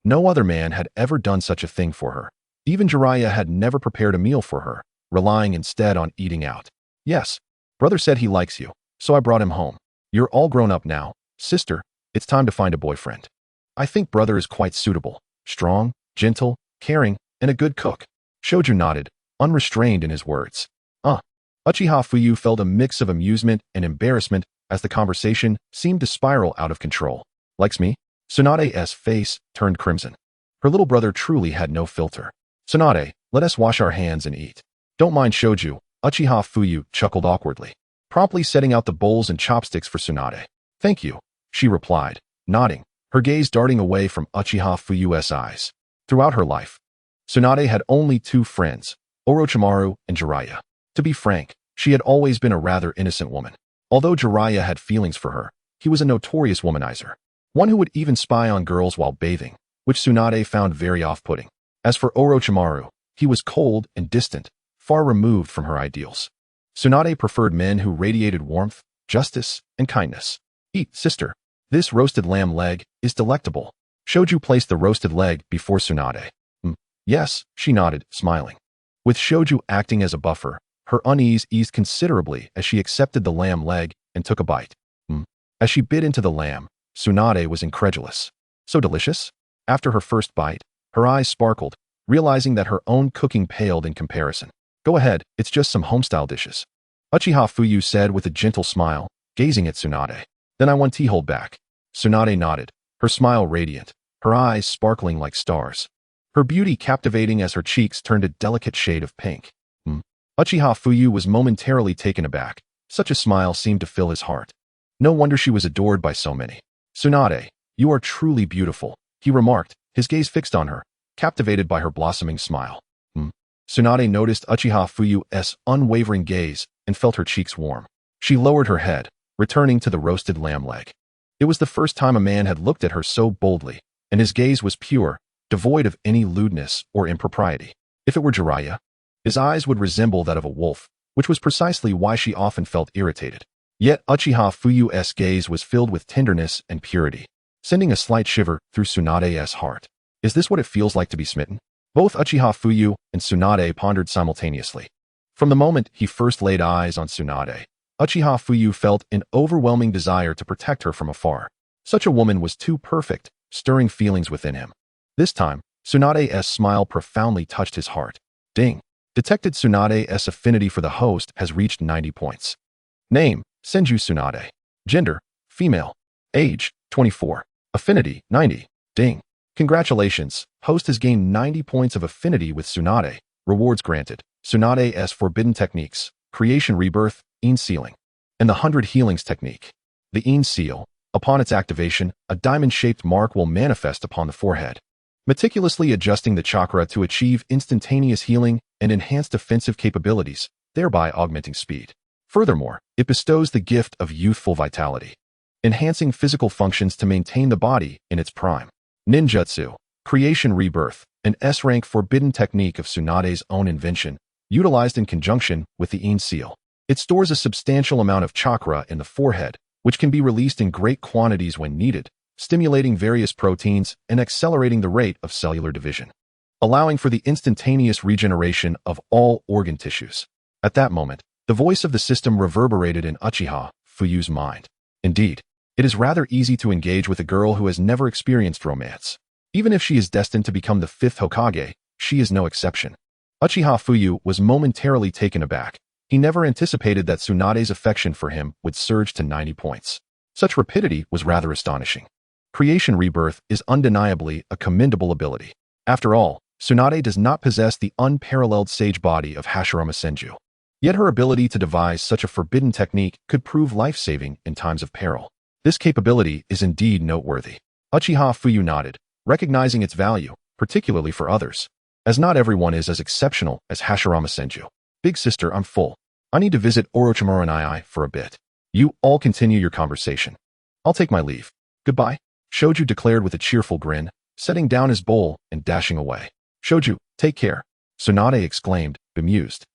No other man had ever done such a thing for her. Even Jiraiya had never prepared a meal for her, relying instead on eating out. Yes, brother said he likes you, so I brought him home. You're all grown up now. Sister, it's time to find a boyfriend. I think brother is quite suitable. Strong, gentle, caring, and a good cook. Shoju nodded, unrestrained in his words. Uchiha Fuyu felt a mix of amusement and embarrassment as the conversation seemed to spiral out of control. Likes me? Tsunade's face turned crimson. Her little brother truly had no filter. Tsunade, let us wash our hands and eat. Don't mind shoju, Uchiha Fuyu chuckled awkwardly, promptly setting out the bowls and chopsticks for Tsunade. Thank you, she replied, nodding, her gaze darting away from Uchiha Fuyu's eyes. Throughout her life, Tsunade had only two friends, Orochimaru and Jiraiya. To be frank, she had always been a rather innocent woman. Although Jiraiya had feelings for her, he was a notorious womanizer, one who would even spy on girls while bathing, which Tsunade found very off-putting. As for Orochimaru, he was cold and distant, far removed from her ideals. Tsunade preferred men who radiated warmth, justice, and kindness. Eat, sister. This roasted lamb leg is delectable. Shoju placed the roasted leg before Tsunade. Yes, she nodded, smiling. With Shoju acting as a buffer, her unease eased considerably as she accepted the lamb leg and took a bite. As she bit into the lamb, Tsunade was incredulous. So delicious? After her first bite, her eyes sparkled, realizing that her own cooking paled in comparison. Go ahead, it's just some homestyle dishes. Uchiha Fuyu said with a gentle smile, gazing at Tsunade. Then I want tea hold back. Tsunade nodded, her smile radiant, her eyes sparkling like stars. Her beauty captivating as her cheeks turned a delicate shade of pink. Uchiha Fuyu was momentarily taken aback. Such a smile seemed to fill his heart. No wonder she was adored by so many. Tsunade, you are truly beautiful, he remarked, his gaze fixed on her, captivated by her blossoming smile. Tsunade noticed Uchiha Fuyu's unwavering gaze and felt her cheeks warm. She lowered her head, returning to the roasted lamb leg. It was the first time a man had looked at her so boldly, and his gaze was pure, devoid of any lewdness or impropriety. If it were Jiraiya, his eyes would resemble that of a wolf, which was precisely why she often felt irritated. Yet Uchiha Fuyu's gaze was filled with tenderness and purity, sending a slight shiver through Tsunade's heart. Is this what it feels like to be smitten? Both Uchiha Fuyu and Tsunade pondered simultaneously. From the moment he first laid eyes on Tsunade, Uchiha Fuyu felt an overwhelming desire to protect her from afar. Such a woman was too perfect, stirring feelings within him. This time, Tsunade's smile profoundly touched his heart. Ding! Detected. Tsunade's affinity for the host has reached 90 points. Name, Senju Tsunade. Gender, female. Age, 24. Affinity, 90. Ding! Congratulations, host has gained 90 points of affinity with Tsunade. Rewards granted. Tsunade's forbidden techniques, creation rebirth, Een sealing, and the 100 healings technique. The Een seal, upon its activation, a diamond-shaped mark will manifest upon the forehead, meticulously adjusting the chakra to achieve instantaneous healing and enhanced defensive capabilities, thereby augmenting speed. Furthermore, it bestows the gift of youthful vitality, enhancing physical functions to maintain the body in its prime. Ninjutsu, creation rebirth, an S-rank forbidden technique of Tsunade's own invention, utilized in conjunction with the Een seal. It stores a substantial amount of chakra in the forehead, which can be released in great quantities when needed, stimulating various proteins and accelerating the rate of cellular division, allowing for the instantaneous regeneration of all organ tissues. At that moment, the voice of the system reverberated in Uchiha Fuyu's mind. Indeed, it is rather easy to engage with a girl who has never experienced romance. Even if she is destined to become the fifth Hokage, she is no exception. Uchiha Fuyu was momentarily taken aback. He never anticipated that Tsunade's affection for him would surge to 90 points. Such rapidity was rather astonishing. Creation rebirth is undeniably a commendable ability. After all, Tsunade does not possess the unparalleled sage body of Hashirama Senju. Yet her ability to devise such a forbidden technique could prove life-saving in times of peril. This capability is indeed noteworthy. Uchiha Fuyu nodded, recognizing its value, particularly for others, as not everyone is as exceptional as Hashirama Senju. Big sister, I'm full. I need to visit Orochimaru and I for a bit. You all continue your conversation. I'll take my leave. Goodbye, Shoju declared with a cheerful grin, setting down his bowl and dashing away. Shoju, take care, Tsunade exclaimed, bemused,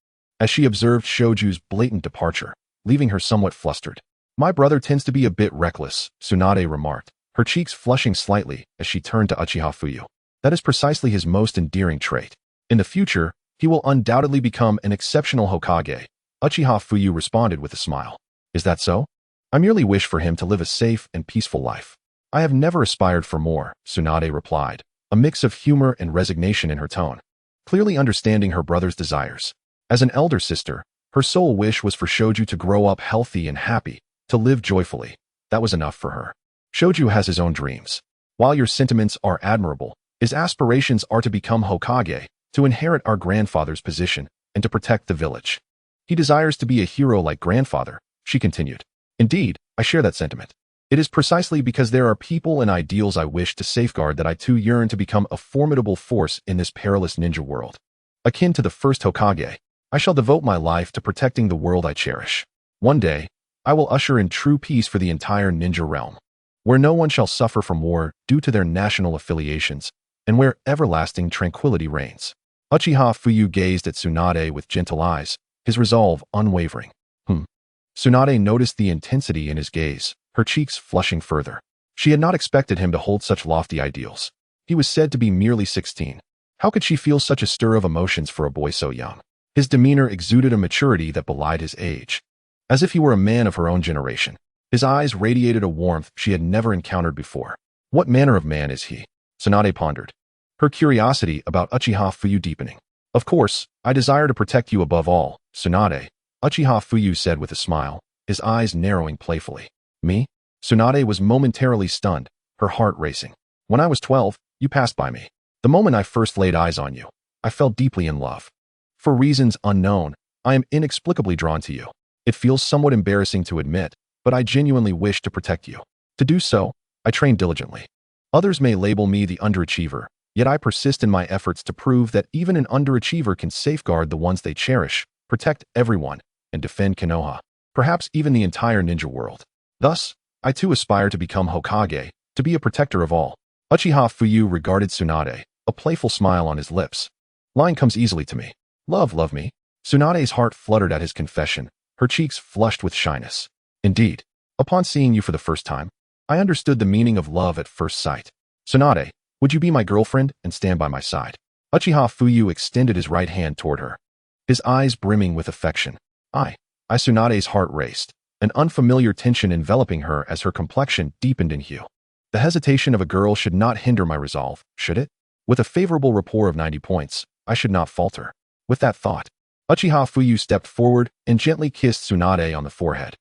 as she observed Shoju's blatant departure, leaving her somewhat flustered. My brother tends to be a bit reckless, Tsunade remarked, her cheeks flushing slightly as she turned to Uchiha Fuyu. That is precisely his most endearing trait. In the future, he will undoubtedly become an exceptional Hokage. Uchiha Fuyu responded with a smile. Is that so? I merely wish for him to live a safe and peaceful life. I have never aspired for more, Tsunade replied, a mix of humor and resignation in her tone, clearly understanding her brother's desires. As an elder sister, Her sole wish was for Shoju to grow up healthy and happy, to live joyfully. That was enough for her. Shoju has his own dreams. While your sentiments are admirable, his aspirations are to become Hokage, to inherit our grandfather's position, and to protect the village. He desires to be a hero like grandfather, she continued. Indeed, I share that sentiment. It is precisely because there are people and ideals I wish to safeguard that I too yearn to become a formidable force in this perilous ninja world. Akin to the first Hokage, I shall devote my life to protecting the world I cherish. One day, I will usher in true peace for the entire ninja realm, where no one shall suffer from war due to their national affiliations, and where everlasting tranquility reigns. Uchiha Fuyu gazed at Tsunade with gentle eyes, his resolve unwavering. Tsunade noticed the intensity in his gaze, her cheeks flushing further. She had not expected him to hold such lofty ideals. He was said to be merely 16. How could she feel such a stir of emotions for a boy so young? His demeanor exuded a maturity that belied his age. As if he were a man of her own generation, his eyes radiated a warmth she had never encountered before. What manner of man is he? Tsunade pondered, her curiosity about Uchiha Fuyu deepening. Of course, I desire to protect you above all, Tsunade, Uchiha Fuyu said with a smile, his eyes narrowing playfully. Me? Tsunade was momentarily stunned, her heart racing. When I was 12, you passed by me. The moment I first laid eyes on you, I fell deeply in love. For reasons unknown, I am inexplicably drawn to you. It feels somewhat embarrassing to admit, but I genuinely wish to protect you. To do so, I train diligently. Others may label me the underachiever, yet I persist in my efforts to prove that even an underachiever can safeguard the ones they cherish, protect everyone, and defend Konoha, perhaps even the entire ninja world. Thus, I too aspire to become Hokage, to be a protector of all. Uchiha Fuyu regarded Tsunade, a playful smile on his lips. Line comes easily to me. Love me. Tsunade's heart fluttered at his confession, her cheeks flushed with shyness. Indeed, upon seeing you for the first time, I understood the meaning of love at first sight. Tsunade, would you be my girlfriend and stand by my side? Uchiha Fuyu extended his right hand toward her, his eyes brimming with affection. Tsunade's heart raced, an unfamiliar tension enveloping her as her complexion deepened in hue. The hesitation of a girl should not hinder my resolve, should it? With a favorable rapport of 90 points, I should not falter. With that thought, Uchiha Fuyu stepped forward and gently kissed Tsunade on the forehead.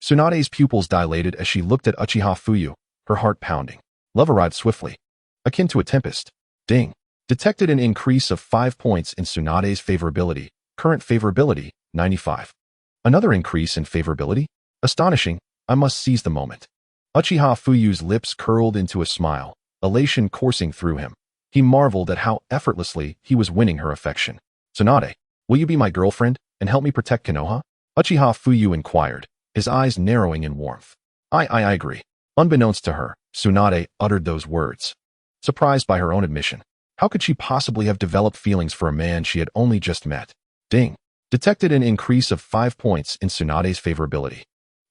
Tsunade's pupils dilated as she looked at Uchiha Fuyu, her heart pounding. Love arrived swiftly, akin to a tempest. Ding. Detected an increase of 5 points in Tsunade's favorability, current favorability, 95. Another increase in favorability? Astonishing, I must seize the moment. Uchiha Fuyu's lips curled into a smile, elation coursing through him. He marveled at how effortlessly he was winning her affection. Tsunade, will you be my girlfriend and help me protect Konoha? Uchiha Fuyu inquired, his eyes narrowing in warmth. I agree. Unbeknownst to her, Tsunade uttered those words. Surprised by her own admission. How could she possibly have developed feelings for a man she had only just met? Ding. Detected an increase of 5 points in Tsunade's favorability.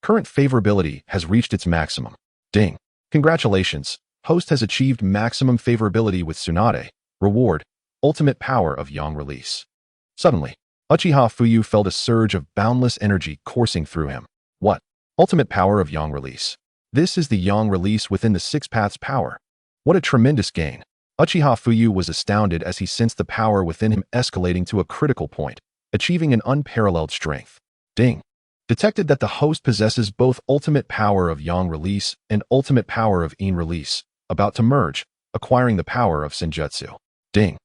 Current favorability has reached its maximum. Ding. Congratulations. Host has achieved maximum favorability with Tsunade. Reward. Ultimate power of Yang release. Suddenly, Uchiha Fuyu felt a surge of boundless energy coursing through him. What? Ultimate power of Yang release. This is the Yang release within the Six Paths power. What a tremendous gain. Uchiha Fuyu was astounded as he sensed the power within him escalating to a critical point, achieving an unparalleled strength. Ding. Detected that the host possesses both ultimate power of Yang release and ultimate power of Yin release, about to merge, acquiring the power of Senjutsu. Ding.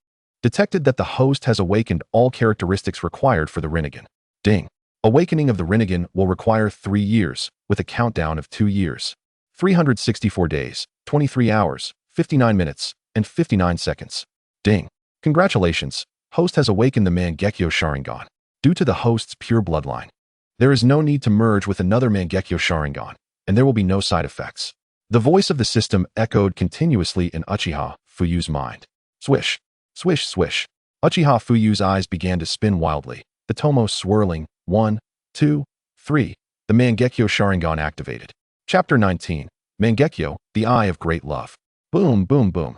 Detected that the host has awakened all characteristics required for the Rinnegan. Ding. Awakening of the Rinnegan will require 3 years, with a countdown of 2 years. 364 days, 23 hours, 59 minutes, and 59 seconds. Ding. Congratulations, host has awakened the Mangekyo Sharingan. Due to the host's pure bloodline, there is no need to merge with another Mangekyo Sharingan, and there will be no side effects. The voice of the system echoed continuously in Uchiha Fuyu's mind. Swish, swish, swish. Uchiha Fuyu's eyes began to spin wildly, the tomo swirling. 1, 2, 3. The Mangekyo Sharingan activated. Chapter 19. Mangekyo, the Eye of Great Love. Boom, boom, boom.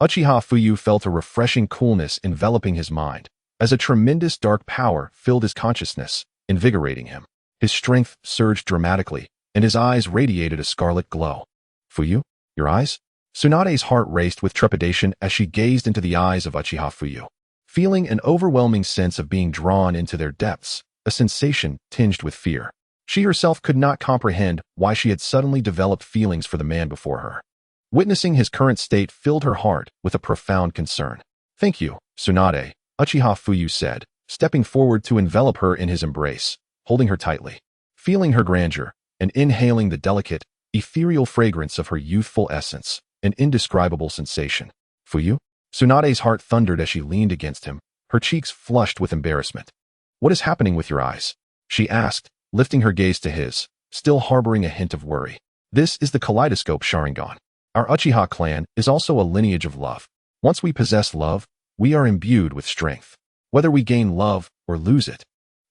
Uchiha Fuyu felt a refreshing coolness enveloping his mind, as a tremendous dark power filled his consciousness, invigorating him. His strength surged dramatically, and his eyes radiated a scarlet glow. Fuyu, your eyes? Tsunade's heart raced with trepidation as she gazed into the eyes of Uchiha Fuyu. Feeling an overwhelming sense of being drawn into their depths, a sensation tinged with fear. She herself could not comprehend why she had suddenly developed feelings for the man before her. Witnessing his current state filled her heart with a profound concern. "Thank you, Tsunade," Uchiha Fuyu said, stepping forward to envelop her in his embrace, holding her tightly. Feeling her grandeur, and inhaling the delicate, ethereal fragrance of her youthful essence, an indescribable sensation. "Fuyu?" Tsunade's heart thundered as she leaned against him, her cheeks flushed with embarrassment. "What is happening with your eyes?" she asked, lifting her gaze to his, still harboring a hint of worry. "This is the kaleidoscope Sharingan. Our Uchiha clan is also a lineage of love. Once we possess love, we are imbued with strength. Whether we gain love or lose it,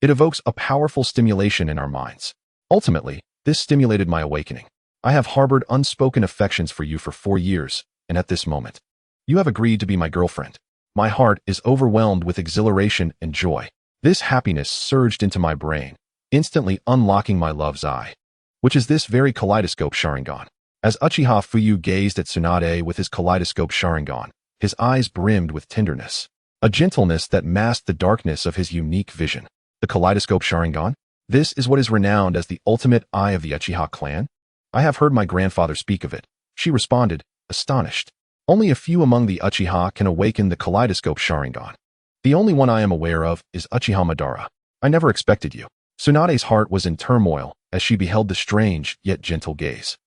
it evokes a powerful stimulation in our minds. Ultimately, this stimulated my awakening. I have harbored unspoken affections for you for 4 years, and at this moment, you have agreed to be my girlfriend. My heart is overwhelmed with exhilaration and joy. This happiness surged into my brain, instantly unlocking my love's eye, which is this very kaleidoscope Sharingan." As Uchiha Fuyu gazed at Tsunade with his kaleidoscope Sharingan, his eyes brimmed with tenderness, a gentleness that masked the darkness of his unique vision. "The kaleidoscope Sharingan? This is what is renowned as the ultimate eye of the Uchiha clan? I have heard my grandfather speak of it," she responded, astonished. "Only a few among the Uchiha can awaken the kaleidoscope Sharingan. The only one I am aware of is Uchiha Madara. I never expected you." Tsunade's heart was in turmoil as she beheld the strange yet gentle gaze,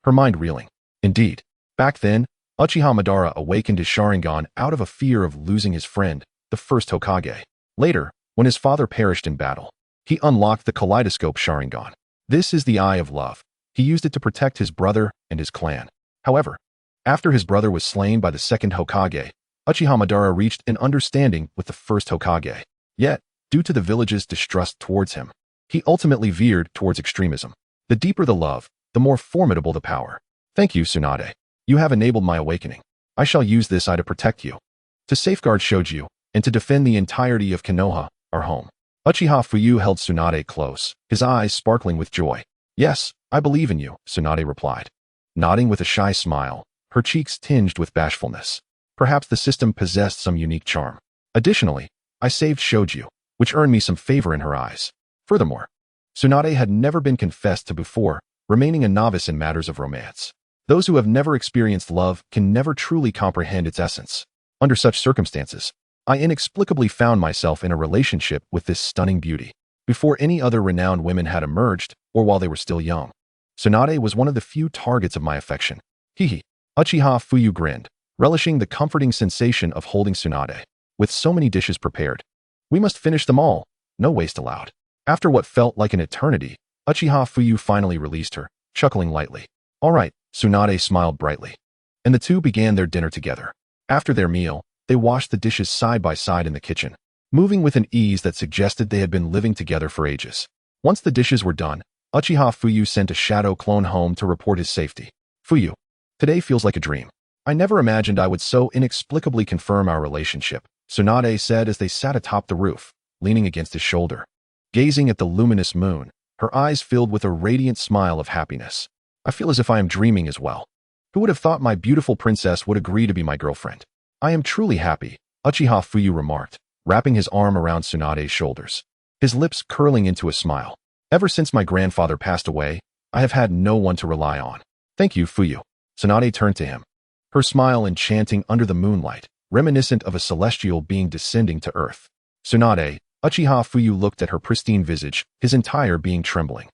her mind reeling. Indeed, back then, Uchiha Madara awakened his Sharingan out of a fear of losing his friend, the first Hokage. Later, when his father perished in battle, he unlocked the kaleidoscope Sharingan. This is the eye of love. He used it to protect his brother and his clan. However, after his brother was slain by the second Hokage, Uchiha Madara reached an understanding with the first Hokage. Yet, due to the village's distrust towards him, he ultimately veered towards extremism. The deeper the love, the more formidable the power. "Thank you, Tsunade. You have enabled my awakening. I shall use this eye to protect you, to safeguard Shoju, and to defend the entirety of Konoha, our home." Uchiha Fuyu held Tsunade close, his eyes sparkling with joy. "Yes, I believe in you," Tsunade replied, nodding with a shy smile, her cheeks tinged with bashfulness. Perhaps the system possessed some unique charm. "Additionally, I saved Shoju, which earned me some favor in her eyes. Furthermore, Tsunade had never been confessed to before, remaining a novice in matters of romance. Those who have never experienced love can never truly comprehend its essence. Under such circumstances, I inexplicably found myself in a relationship with this stunning beauty, before any other renowned women had emerged, or while they were still young. Tsunade was one of the few targets of my affection." Hihi. Uchiha Fuyu grinned, relishing the comforting sensation of holding Tsunade. "With so many dishes prepared, we must finish them all. No waste allowed." After what felt like an eternity, Uchiha Fuyu finally released her, chuckling lightly. "All right," Tsunade smiled brightly. And the two began their dinner together. After their meal, they washed the dishes side by side in the kitchen, moving with an ease that suggested they had been living together for ages. Once the dishes were done, Uchiha Fuyu sent a shadow clone home to report his safety. "Fuyu, today feels like a dream. I never imagined I would so inexplicably confirm our relationship," Tsunade said as they sat atop the roof, leaning against his shoulder. Gazing at the luminous moon, her eyes filled with a radiant smile of happiness. "I feel as if I am dreaming as well. Who would have thought my beautiful princess would agree to be my girlfriend? I am truly happy," Uchiha Fuyu remarked, wrapping his arm around Tsunade's shoulders, his lips curling into a smile. "Ever since my grandfather passed away, I have had no one to rely on." "Thank you, Fuyu." Tsunade turned to him, her smile enchanting under the moonlight, reminiscent of a celestial being descending to earth. "Tsunade," Uchiha Fuyu looked at her pristine visage, his entire being trembling.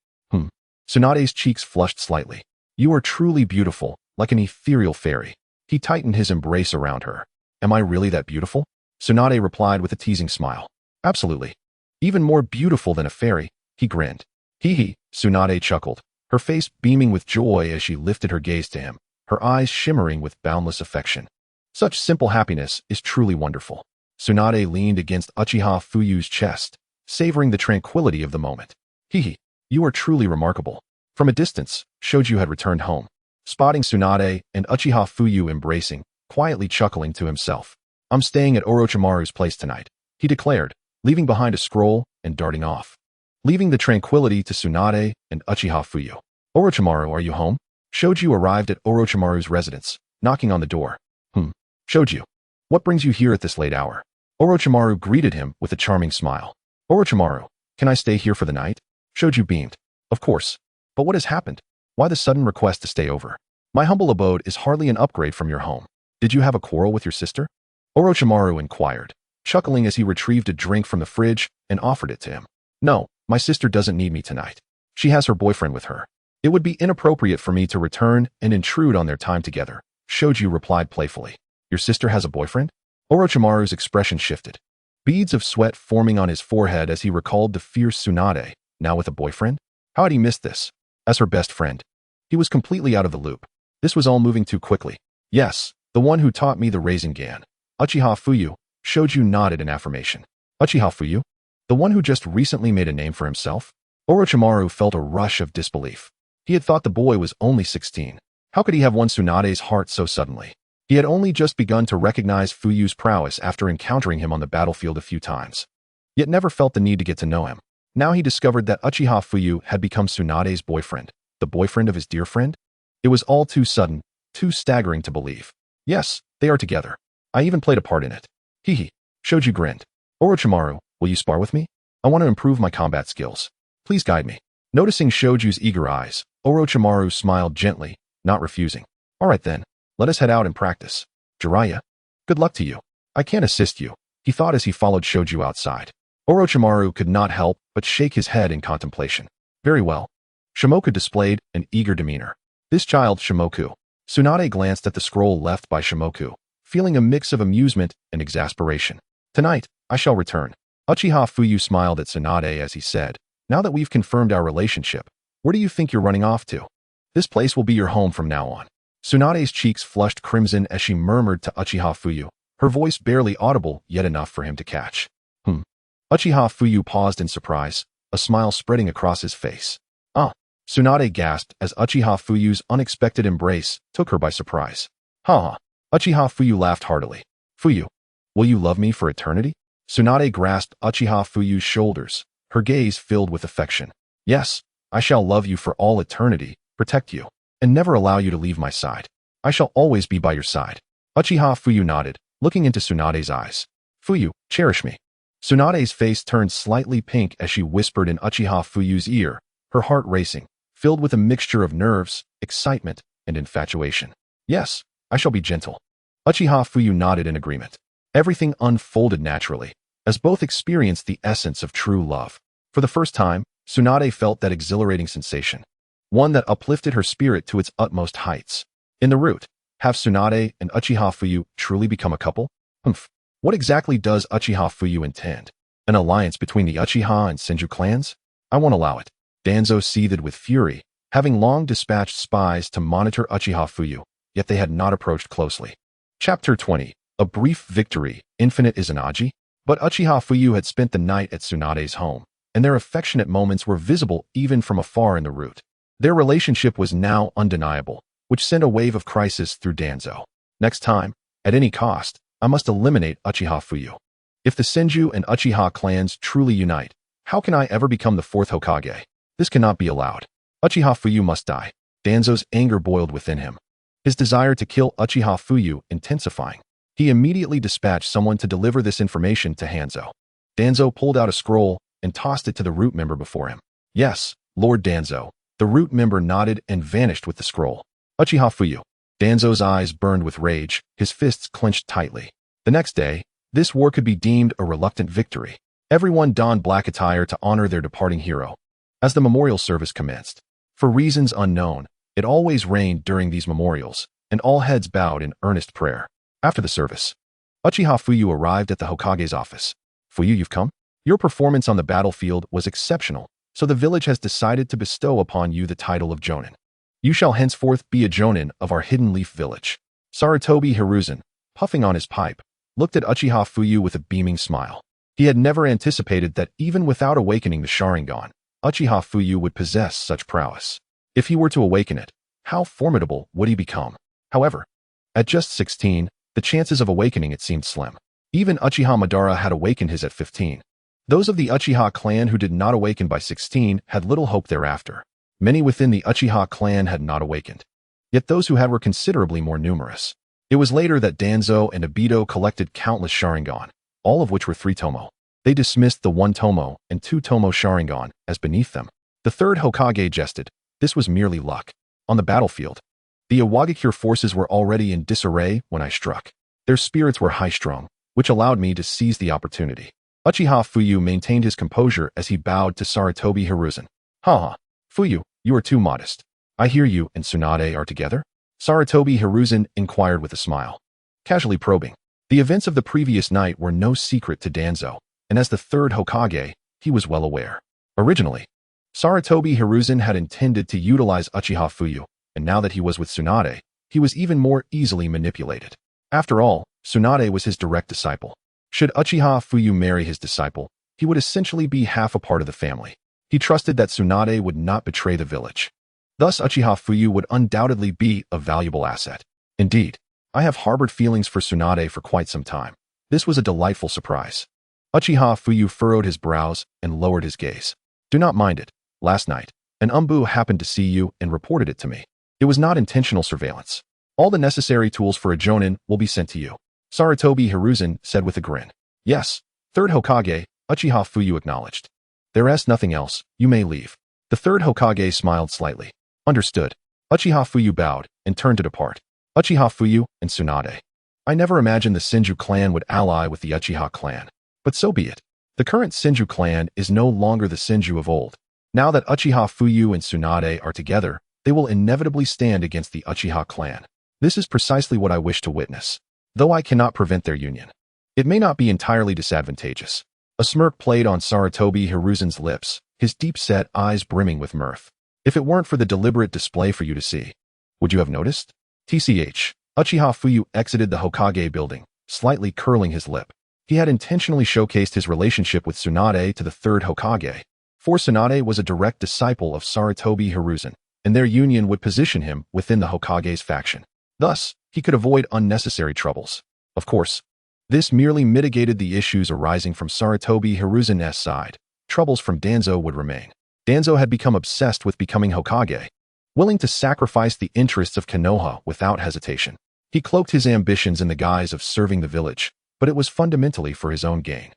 Tsunade's cheeks flushed slightly. "You are truly beautiful, like an ethereal fairy." He tightened his embrace around her. "Am I really that beautiful?" Tsunade replied with a teasing smile. "Absolutely. Even more beautiful than a fairy," he grinned. "Hee," Tsunade chuckled, her face beaming with joy as she lifted her gaze to him, her eyes shimmering with boundless affection. "Such simple happiness is truly wonderful." Tsunade leaned against Uchiha Fuyu's chest, savoring the tranquility of the moment. "Hee, you are truly remarkable." From a distance, Shoju had returned home. Spotting Tsunade and Uchiha Fuyu embracing, quietly chuckling to himself. "I'm staying at Orochimaru's place tonight," he declared, leaving behind a scroll and darting off, leaving the tranquility to Tsunade and Uchiha Fuyu. "Orochimaru, are you home?" Shoju arrived at Orochimaru's residence, knocking on the door. Shoju, what brings you here at this late hour?" Orochimaru greeted him with a charming smile. "Orochimaru, Can I stay here for the night? Shoju beamed. Of course. But what has happened? Why the sudden request to stay over? My humble abode is hardly an upgrade from your home. Did you have a quarrel with your sister? Orochimaru inquired, chuckling as he retrieved a drink from the fridge and offered it to him. No, my sister doesn't need me tonight. She has her boyfriend with her. It would be inappropriate for me to return and intrude on their time together, Shoju replied playfully. Your sister has a boyfriend? Orochimaru's expression shifted. Beads of sweat forming on his forehead as he recalled the fierce Tsunade, now with a boyfriend? How had he missed this? As her best friend. He was completely out of the loop. This was all moving too quickly. Yes, the one who taught me the Rasengan. Uchiha Fuyu. Shoju nodded in affirmation. Uchiha Fuyu? The one who just recently made a name for himself? Orochimaru felt a rush of disbelief. He had thought the boy was only 16. How could he have won Tsunade's heart so suddenly? He had only just begun to recognize Fuyu's prowess after encountering him on the battlefield a few times, yet never felt the need to get to know him. Now he discovered that Uchiha Fuyu had become Tsunade's boyfriend, the boyfriend of his dear friend. It was all too sudden, too staggering to believe. Yes, they are together. I even played a part in it. Hee. Shoju grinned. Orochimaru, will you spar with me? I want to improve my combat skills. Please guide me. Noticing Shoju's eager eyes, Orochimaru smiled gently, not refusing. All right then, let us head out and practice. Jiraiya, good luck to you. I can't assist you, he thought as he followed Shoju outside. Orochimaru could not help but shake his head in contemplation. Very well. Shimoku displayed an eager demeanor. This child, Shimoku. Tsunade glanced at the scroll left by Shimoku, feeling a mix of amusement and exasperation. Tonight, I shall return. Uchiha Fuyu smiled at Tsunade as he said, now that we've confirmed our relationship, where do you think you're running off to? This place will be your home from now on. Tsunade's cheeks flushed crimson as she murmured to Uchiha Fuyu, her voice barely audible yet enough for him to catch. Uchiha Fuyu paused in surprise, a smile spreading across his face. Ah, Tsunade gasped as Uchiha Fuyu's unexpected embrace took her by surprise. Ha! Uchiha Fuyu laughed heartily. Fuyu, will you love me for eternity? Tsunade grasped Uchiha Fuyu's shoulders, her gaze filled with affection. Yes, I shall love you for all eternity, protect you, and never allow you to leave my side. I shall always be by your side. Uchiha Fuyu nodded, looking into Tsunade's eyes. Fuyu, cherish me. Tsunade's face turned slightly pink as she whispered in Uchiha Fuyu's ear, her heart racing, filled with a mixture of nerves, excitement, and infatuation. Yes, I shall be gentle. Uchiha Fuyu nodded in agreement. Everything unfolded naturally, as both experienced the essence of true love. For the first time, Tsunade felt that exhilarating sensation, one that uplifted her spirit to its utmost heights. In the root, have Tsunade and Uchiha Fuyu truly become a couple? What exactly does Uchiha Fuyu intend? An alliance between the Uchiha and Senju clans? I won't allow it. Danzo seethed with fury, having long dispatched spies to monitor Uchiha Fuyu, yet they had not approached closely. Chapter 20. A brief victory, Infinite Izanagi? But Uchiha Fuyu had spent the night at Tsunade's home, and their affectionate moments were visible even from afar in the root. Their relationship was now undeniable, which sent a wave of crisis through Danzo. Next time, at any cost, I must eliminate Uchiha Fuyu. If the Senju and Uchiha clans truly unite, how can I ever become the fourth Hokage? This cannot be allowed. Uchiha Fuyu must die. Danzo's anger boiled within him, his desire to kill Uchiha Fuyu intensifying. He immediately dispatched someone to deliver this information to Hanzo. Danzo pulled out a scroll and tossed it to the root member before him. Yes, Lord Danzo. The root member nodded and vanished with the scroll. Uchiha Fuyu. Danzo's eyes burned with rage, his fists clenched tightly. The next day, this war could be deemed a reluctant victory. Everyone donned black attire to honor their departing hero. As the memorial service commenced, for reasons unknown, it always rained during these memorials, and all heads bowed in earnest prayer. After the service, Uchiha Fuyu arrived at the Hokage's office. Fuyu, you've come? Your performance on the battlefield was exceptional, so the village has decided to bestow upon you the title of Jonin. You shall henceforth be a Jonin of our Hidden Leaf village. Sarutobi Hiruzen, puffing on his pipe, looked at Uchiha Fuyu with a beaming smile. He had never anticipated that even without awakening the Sharingan, Uchiha Fuyu would possess such prowess. If he were to awaken it, how formidable would he become? However, at just 16, the chances of awakening it seemed slim. Even Uchiha Madara had awakened his at 15. Those of the Uchiha clan who did not awaken by 16 had little hope thereafter. Many within the Uchiha clan had not awakened. Yet those who had were considerably more numerous. It was later that Danzo and Obito collected countless Sharingan, all of which were 3 tomo. They dismissed the 1 Tomo and 2 Tomo Sharingan as beneath them. The third Hokage jested. This was merely luck. On the battlefield, the Awakens forces were already in disarray when I struck. Their spirits were high-strung, which allowed me to seize the opportunity. Uchiha Fuyu maintained his composure as he bowed to Sarutobi Hiruzen. Haha, Fuyu, you are too modest. I hear you and Tsunade are together? Sarutobi Hiruzen inquired with a smile, casually probing. The events of the previous night were no secret to Danzo, and as the third Hokage, he was well aware. Originally, Sarutobi Hiruzen had intended to utilize Uchiha Fuyu, and now that he was with Tsunade, he was even more easily manipulated. After all, Tsunade was his direct disciple. Should Uchiha Fuyu marry his disciple, he would essentially be half a part of the family. He trusted that Tsunade would not betray the village. Thus, Uchiha Fuyu would undoubtedly be a valuable asset. Indeed, I have harbored feelings for Tsunade for quite some time. This was a delightful surprise. Uchiha Fuyu furrowed his brows and lowered his gaze. Do not mind it. Last night, an Umbu happened to see you and reported it to me. It was not intentional surveillance. All the necessary tools for a Jonin will be sent to you. Sarutobi Hiruzen said with a grin. Yes, third Hokage, Uchiha Fuyu acknowledged. There is nothing else, you may leave. The third Hokage smiled slightly. Understood. Uchiha Fuyu bowed and turned to depart. Uchiha Fuyu and Tsunade. I never imagined the Senju clan would ally with the Uchiha clan. But so be it. The current Senju clan is no longer the Senju of old. Now that Uchiha Fuyu and Tsunade are together, they will inevitably stand against the Uchiha clan. This is precisely what I wish to witness. Though I cannot prevent their union, it may not be entirely disadvantageous. A smirk played on Sarutobi Hiruzen's lips, his deep-set eyes brimming with mirth. If it weren't for the deliberate display for you to see, would you have noticed? TCH. Uchiha Fuyu exited the Hokage building, slightly curling his lip. He had intentionally showcased his relationship with Tsunade to the third Hokage. For Tsunade was a direct disciple of Sarutobi Hiruzen, and their union would position him within the Hokage's faction. Thus, he could avoid unnecessary troubles. Of course, this merely mitigated the issues arising from Sarutobi Hiruzen's side. Troubles from Danzo would remain. Danzo had become obsessed with becoming Hokage, willing to sacrifice the interests of Konoha without hesitation. He cloaked his ambitions in the guise of serving the village, but it was fundamentally for his own gain.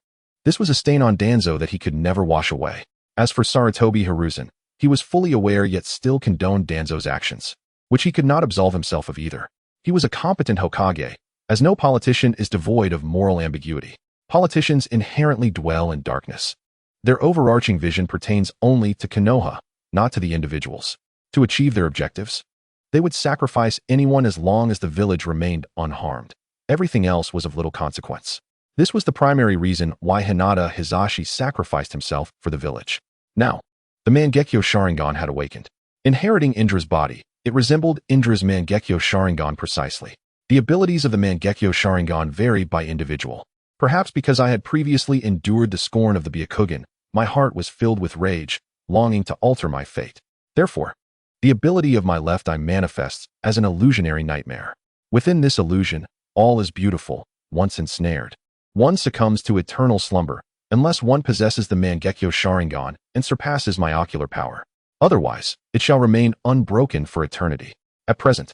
This was a stain on Danzo that he could never wash away. As for Sarutobi Hiruzen, he was fully aware yet still condoned Danzo's actions, which he could not absolve himself of either. He was a competent Hokage, as no politician is devoid of moral ambiguity. Politicians inherently dwell in darkness. Their overarching vision pertains only to Konoha, not to the individuals. To achieve their objectives, they would sacrifice anyone as long as the village remained unharmed. Everything else was of little consequence. This was the primary reason why Hinata Hizashi sacrificed himself for the village. Now, the Mangekyo Sharingan had awakened. Inheriting Indra's body, it resembled Indra's Mangekyo Sharingan precisely. The abilities of the Mangekyo Sharingan varied by individual. Perhaps because I had previously endured the scorn of the Byakugan, my heart was filled with rage, longing to alter my fate. Therefore, the ability of my left eye manifests as an illusionary nightmare. Within this illusion, all is beautiful, once ensnared. One succumbs to eternal slumber, unless one possesses the Mangekyo Sharingan and surpasses my ocular power. Otherwise, it shall remain unbroken for eternity. At present,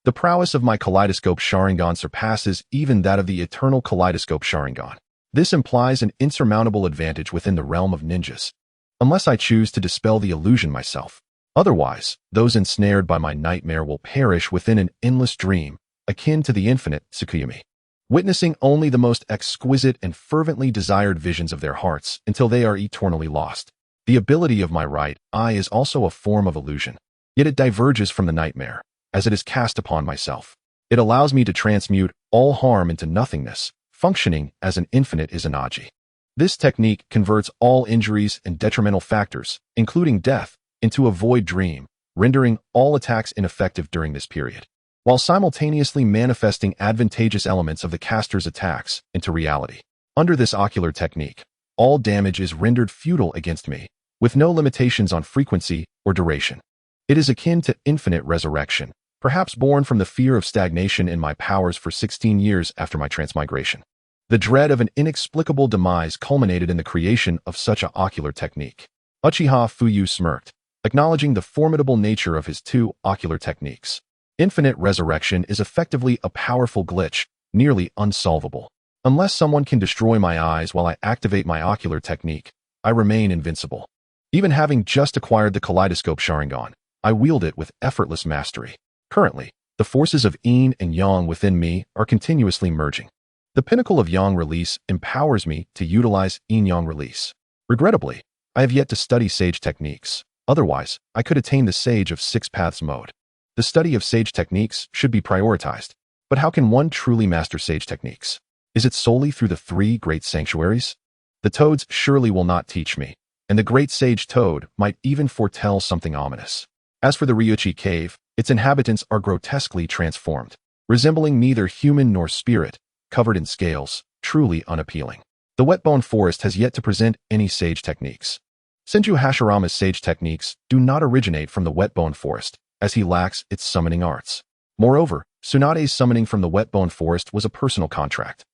the prowess of my Kaleidoscope Sharingan surpasses even that of the eternal Kaleidoscope Sharingan. This implies an insurmountable advantage within the realm of ninjas, unless I choose to dispel the illusion myself. Otherwise, those ensnared by my nightmare will perish within an endless dream, akin to the infinite Tsukuyumi, witnessing only the most exquisite and fervently desired visions of their hearts until they are eternally lost. The ability of my right eye is also a form of illusion, yet it diverges from the nightmare, as it is cast upon myself. It allows me to transmute all harm into nothingness, functioning as an infinite Izanagi. This technique converts all injuries and detrimental factors, including death, into a void dream, rendering all attacks ineffective during this period, while simultaneously manifesting advantageous elements of the caster's attacks into reality. Under this ocular technique, all damage is rendered futile against me, with no limitations on frequency or duration. It is akin to infinite resurrection, perhaps born from the fear of stagnation in my powers for 16 years after my transmigration. The dread of an inexplicable demise culminated in the creation of such an ocular technique. Uchiha Fuyu smirked, acknowledging the formidable nature of his two ocular techniques. Infinite resurrection is effectively a powerful glitch, nearly unsolvable. Unless someone can destroy my eyes while I activate my ocular technique, I remain invincible. Even having just acquired the kaleidoscope Sharingan, I wield it with effortless mastery. Currently, the forces of yin and yang within me are continuously merging. The pinnacle of yang release empowers me to utilize yin-yang release. Regrettably, I have yet to study sage techniques. Otherwise, I could attain the Sage of Six Paths mode. The study of sage techniques should be prioritized. But how can one truly master sage techniques? Is it solely through the three great sanctuaries? The toads surely will not teach me, and the great sage toad might even foretell something ominous. As for the Ryuchi cave, its inhabitants are grotesquely transformed, resembling neither human nor spirit, covered in scales, truly unappealing. The wet-bone forest has yet to present any sage techniques. Senju Hashirama's sage techniques do not originate from the wet-bone forest, as he lacks its summoning arts. Moreover, Tsunade's summoning from the wet-bone forest was a personal contract,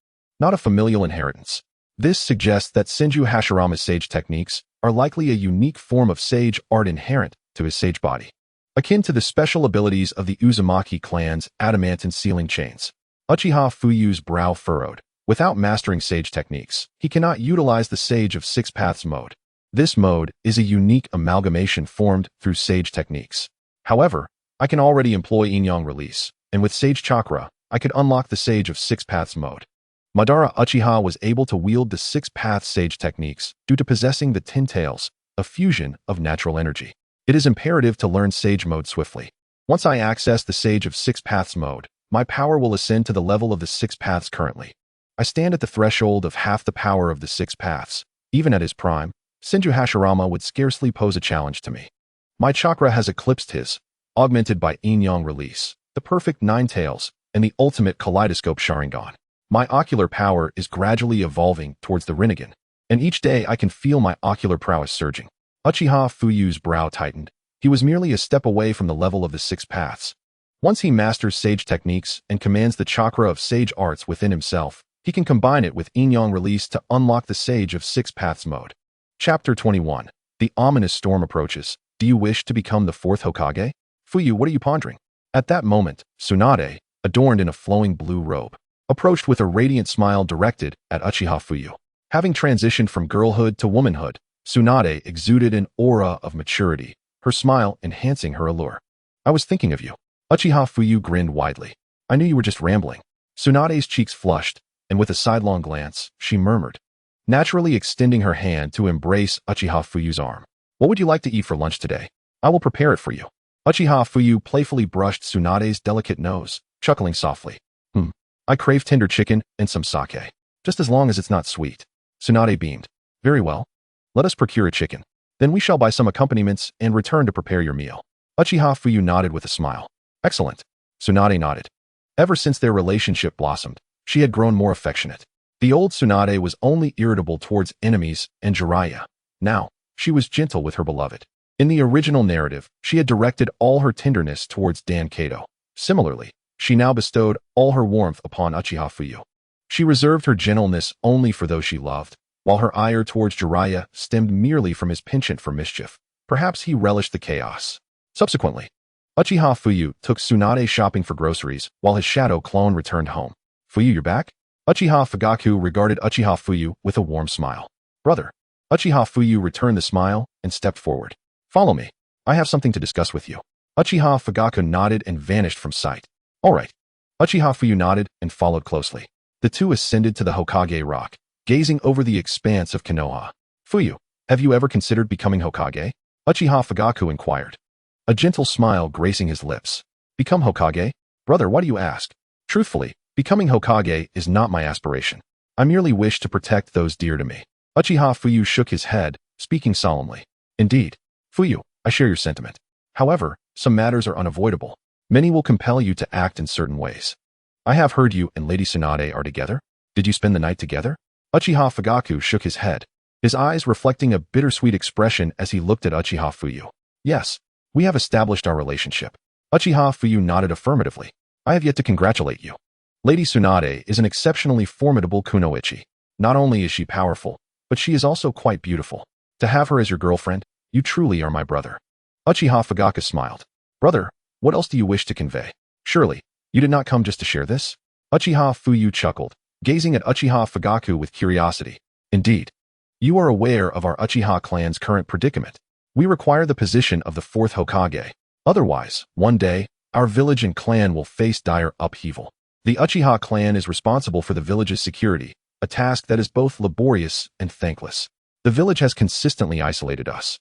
not a familial inheritance. This suggests that Senju Hashirama's sage techniques are likely a unique form of sage art inherent to his sage body, akin to the special abilities of the Uzumaki clan's adamantine sealing chains. Uchiha Fuyu's brow furrowed. Without mastering sage techniques, he cannot utilize the Sage of Six Paths mode. This mode is a unique amalgamation formed through sage techniques. However, I can already employ yin-yang release, and with Sage Chakra, I could unlock the Sage of Six Paths mode. Madara Uchiha was able to wield the Six Paths sage techniques due to possessing the Ten Tails, a fusion of natural energy. It is imperative to learn sage mode swiftly. Once I access the Sage of Six Paths mode, my power will ascend to the level of the Six Paths currently. I stand at the threshold of half the power of the Six Paths. Even at his prime, Senju Hashirama would scarcely pose a challenge to me. My chakra has eclipsed his, augmented by yin-yang release, the perfect nine tails, and the ultimate kaleidoscope Sharingan. My ocular power is gradually evolving towards the Rinnegan, and each day I can feel my ocular prowess surging. Uchiha Fuyu's brow tightened. He was merely a step away from the level of the Six Paths. Once he masters sage techniques and commands the chakra of sage arts within himself, he can combine it with yin-yang release to unlock the Sage of Six Paths mode. Chapter 21. The ominous storm approaches. Do you wish to become the Fourth Hokage? Fuyu, what are you pondering? At that moment, Tsunade, adorned in a flowing blue robe, approached with a radiant smile directed at Uchiha Fuyu. Having transitioned from girlhood to womanhood, Tsunade exuded an aura of maturity, her smile enhancing her allure. I was thinking of you. Uchiha Fuyu grinned widely. I knew you were just rambling. Tsunade's cheeks flushed, and with a sidelong glance, she murmured, naturally extending her hand to embrace Uchiha Fuyu's arm. What would you like to eat for lunch today? I will prepare it for you. Uchiha Fuyu playfully brushed Tsunade's delicate nose, chuckling softly. I crave tender chicken and some sake. Just as long as it's not sweet. Tsunade beamed. Very well. Let us procure a chicken. Then we shall buy some accompaniments and return to prepare your meal. Uchiha Fuyu nodded with a smile. Excellent. Tsunade nodded. Ever since their relationship blossomed, she had grown more affectionate. The old Tsunade was only irritable towards enemies and Jiraiya. Now, she was gentle with her beloved. In the original narrative, she had directed all her tenderness towards Dan Kato. Similarly, she now bestowed all her warmth upon Uchiha Fuyu. She reserved her gentleness only for those she loved, while her ire towards Jiraiya stemmed merely from his penchant for mischief. Perhaps he relished the chaos. Subsequently, Uchiha Fuyu took Tsunade shopping for groceries while his shadow clone returned home. Fuyu, you're back? Uchiha Fugaku regarded Uchiha Fuyu with a warm smile. Brother. Uchiha Fuyu returned the smile and stepped forward. Follow me. I have something to discuss with you. Uchiha Fugaku nodded and vanished from sight. All right. Uchiha Fuyu nodded and followed closely. The two ascended to the Hokage rock, gazing over the expanse of Konoha. Fuyu, have you ever considered becoming Hokage? Uchiha Fugaku inquired. A gentle smile gracing his lips. Become Hokage? Brother, why do you ask? Truthfully, becoming Hokage is not my aspiration. I merely wish to protect those dear to me. Uchiha Fuyu shook his head, speaking solemnly. Indeed. Fuyu, I share your sentiment. However, some matters are unavoidable. Many will compel you to act in certain ways. I have heard you and Lady Tsunade are together. Did you spend the night together? Uchiha Fugaku shook his head, his eyes reflecting a bittersweet expression as he looked at Uchiha Fuyu. Yes, we have established our relationship. Uchiha Fuyu nodded affirmatively. I have yet to congratulate you. Lady Tsunade is an exceptionally formidable kunoichi. Not only is she powerful, but she is also quite beautiful. To have her as your girlfriend, you truly are my brother. Uchiha Fugaku smiled. Brother, what else do you wish to convey? Surely, you did not come just to share this? Uchiha Fuyu chuckled, gazing at Uchiha Fugaku with curiosity. Indeed, you are aware of our Uchiha clan's current predicament. We require the position of the Fourth Hokage. Otherwise, one day, our village and clan will face dire upheaval. The Uchiha clan is responsible for the village's security, a task that is both laborious and thankless. The village has consistently isolated us.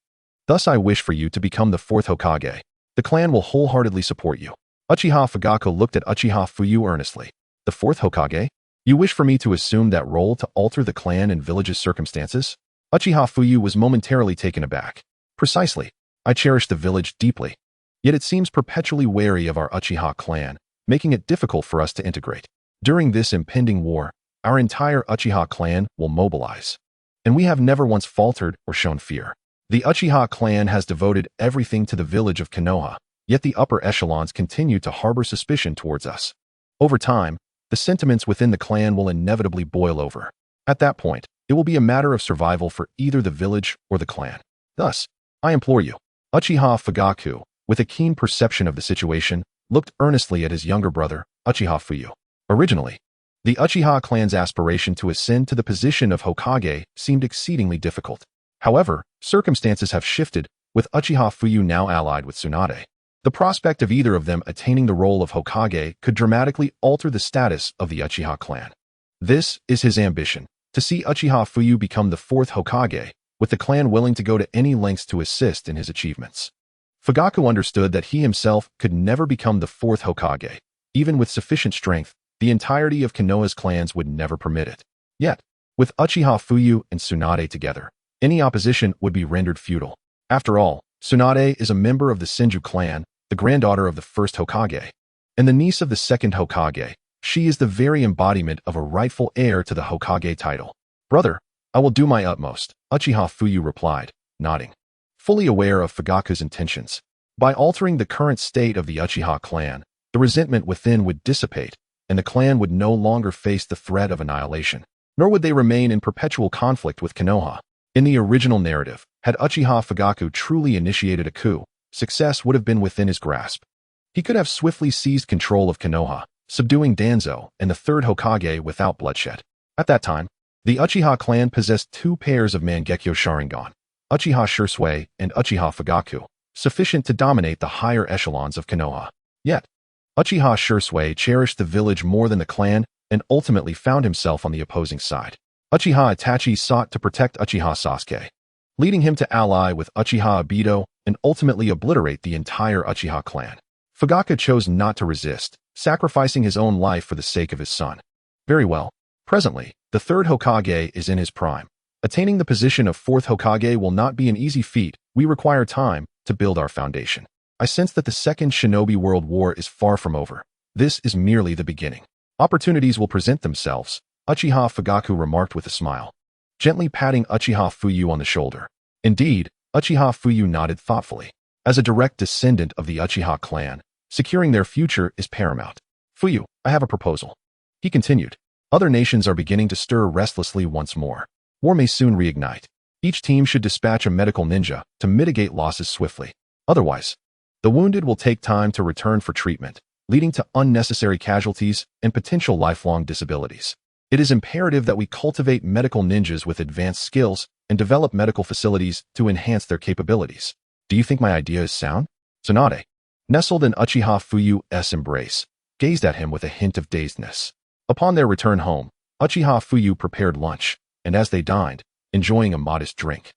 Thus I wish for you to become the Fourth Hokage. The clan will wholeheartedly support you. Uchiha Fugaku looked at Uchiha Fuyu earnestly. The Fourth Hokage? You wish for me to assume that role to alter the clan and village's circumstances? Uchiha Fuyu was momentarily taken aback. Precisely. I cherish the village deeply. Yet it seems perpetually wary of our Uchiha clan, making it difficult for us to integrate. During this impending war, our entire Uchiha clan will mobilize. And we have never once faltered or shown fear. The Uchiha clan has devoted everything to the village of Konoha, yet the upper echelons continue to harbor suspicion towards us. Over time, the sentiments within the clan will inevitably boil over. At that point, it will be a matter of survival for either the village or the clan. Thus, I implore you. Uchiha Fugaku, with a keen perception of the situation, looked earnestly at his younger brother, Uchiha Fuyu. Originally, the Uchiha clan's aspiration to ascend to the position of Hokage seemed exceedingly difficult. However, circumstances have shifted, with Uchiha Fuyu now allied with Tsunade. The prospect of either of them attaining the role of Hokage could dramatically alter the status of the Uchiha clan. This is his ambition, to see Uchiha Fuyu become the Fourth Hokage, with the clan willing to go to any lengths to assist in his achievements. Fugaku understood that he himself could never become the Fourth Hokage. Even with sufficient strength, the entirety of Konoha's clans would never permit it. Yet, with Uchiha Fuyu and Tsunade together, any opposition would be rendered futile. After all, Tsunade is a member of the Senju clan, the granddaughter of the first Hokage, and the niece of the second Hokage. She is the very embodiment of a rightful heir to the Hokage title. Brother, I will do my utmost, Uchiha Fuyu replied, nodding. Fully aware of Fugaku's intentions, by altering the current state of the Uchiha clan, the resentment within would dissipate, and the clan would no longer face the threat of annihilation, nor would they remain in perpetual conflict with Konoha. In the original narrative, had Uchiha Fugaku truly initiated a coup, success would have been within his grasp. He could have swiftly seized control of Konoha, subduing Danzo and the third Hokage without bloodshed. At that time, the Uchiha clan possessed two pairs of Mangekyo Sharingan, Uchiha Shursui and Uchiha Fugaku, sufficient to dominate the higher echelons of Konoha. Yet, Uchiha Shursui cherished the village more than the clan and ultimately found himself on the opposing side. Uchiha Itachi sought to protect Uchiha Sasuke, leading him to ally with Uchiha Obito and ultimately obliterate the entire Uchiha clan. Fugaku chose not to resist, sacrificing his own life for the sake of his son. Very well. Presently, the third Hokage is in his prime. Attaining the position of Fourth Hokage will not be an easy feat. We require time to build our foundation. I sense that the Second Shinobi World War is far from over. This is merely the beginning. Opportunities will present themselves, Uchiha Fugaku remarked with a smile, gently patting Uchiha Fuyu on the shoulder. Indeed, Uchiha Fuyu nodded thoughtfully. As a direct descendant of the Uchiha clan, securing their future is paramount. Fuyu, I have a proposal. He continued. Other nations are beginning to stir restlessly once more. War may soon reignite. Each team should dispatch a medical ninja to mitigate losses swiftly. Otherwise, the wounded will take time to return for treatment, leading to unnecessary casualties and potential lifelong disabilities. It is imperative that we cultivate medical ninjas with advanced skills and develop medical facilities to enhance their capabilities. Do you think my idea is sound? Tsunade, nestled in Uchiha Fuyu's embrace, gazed at him with a hint of dazedness. Upon their return home, Uchiha Fuyu prepared lunch, and as they dined, enjoying a modest drink,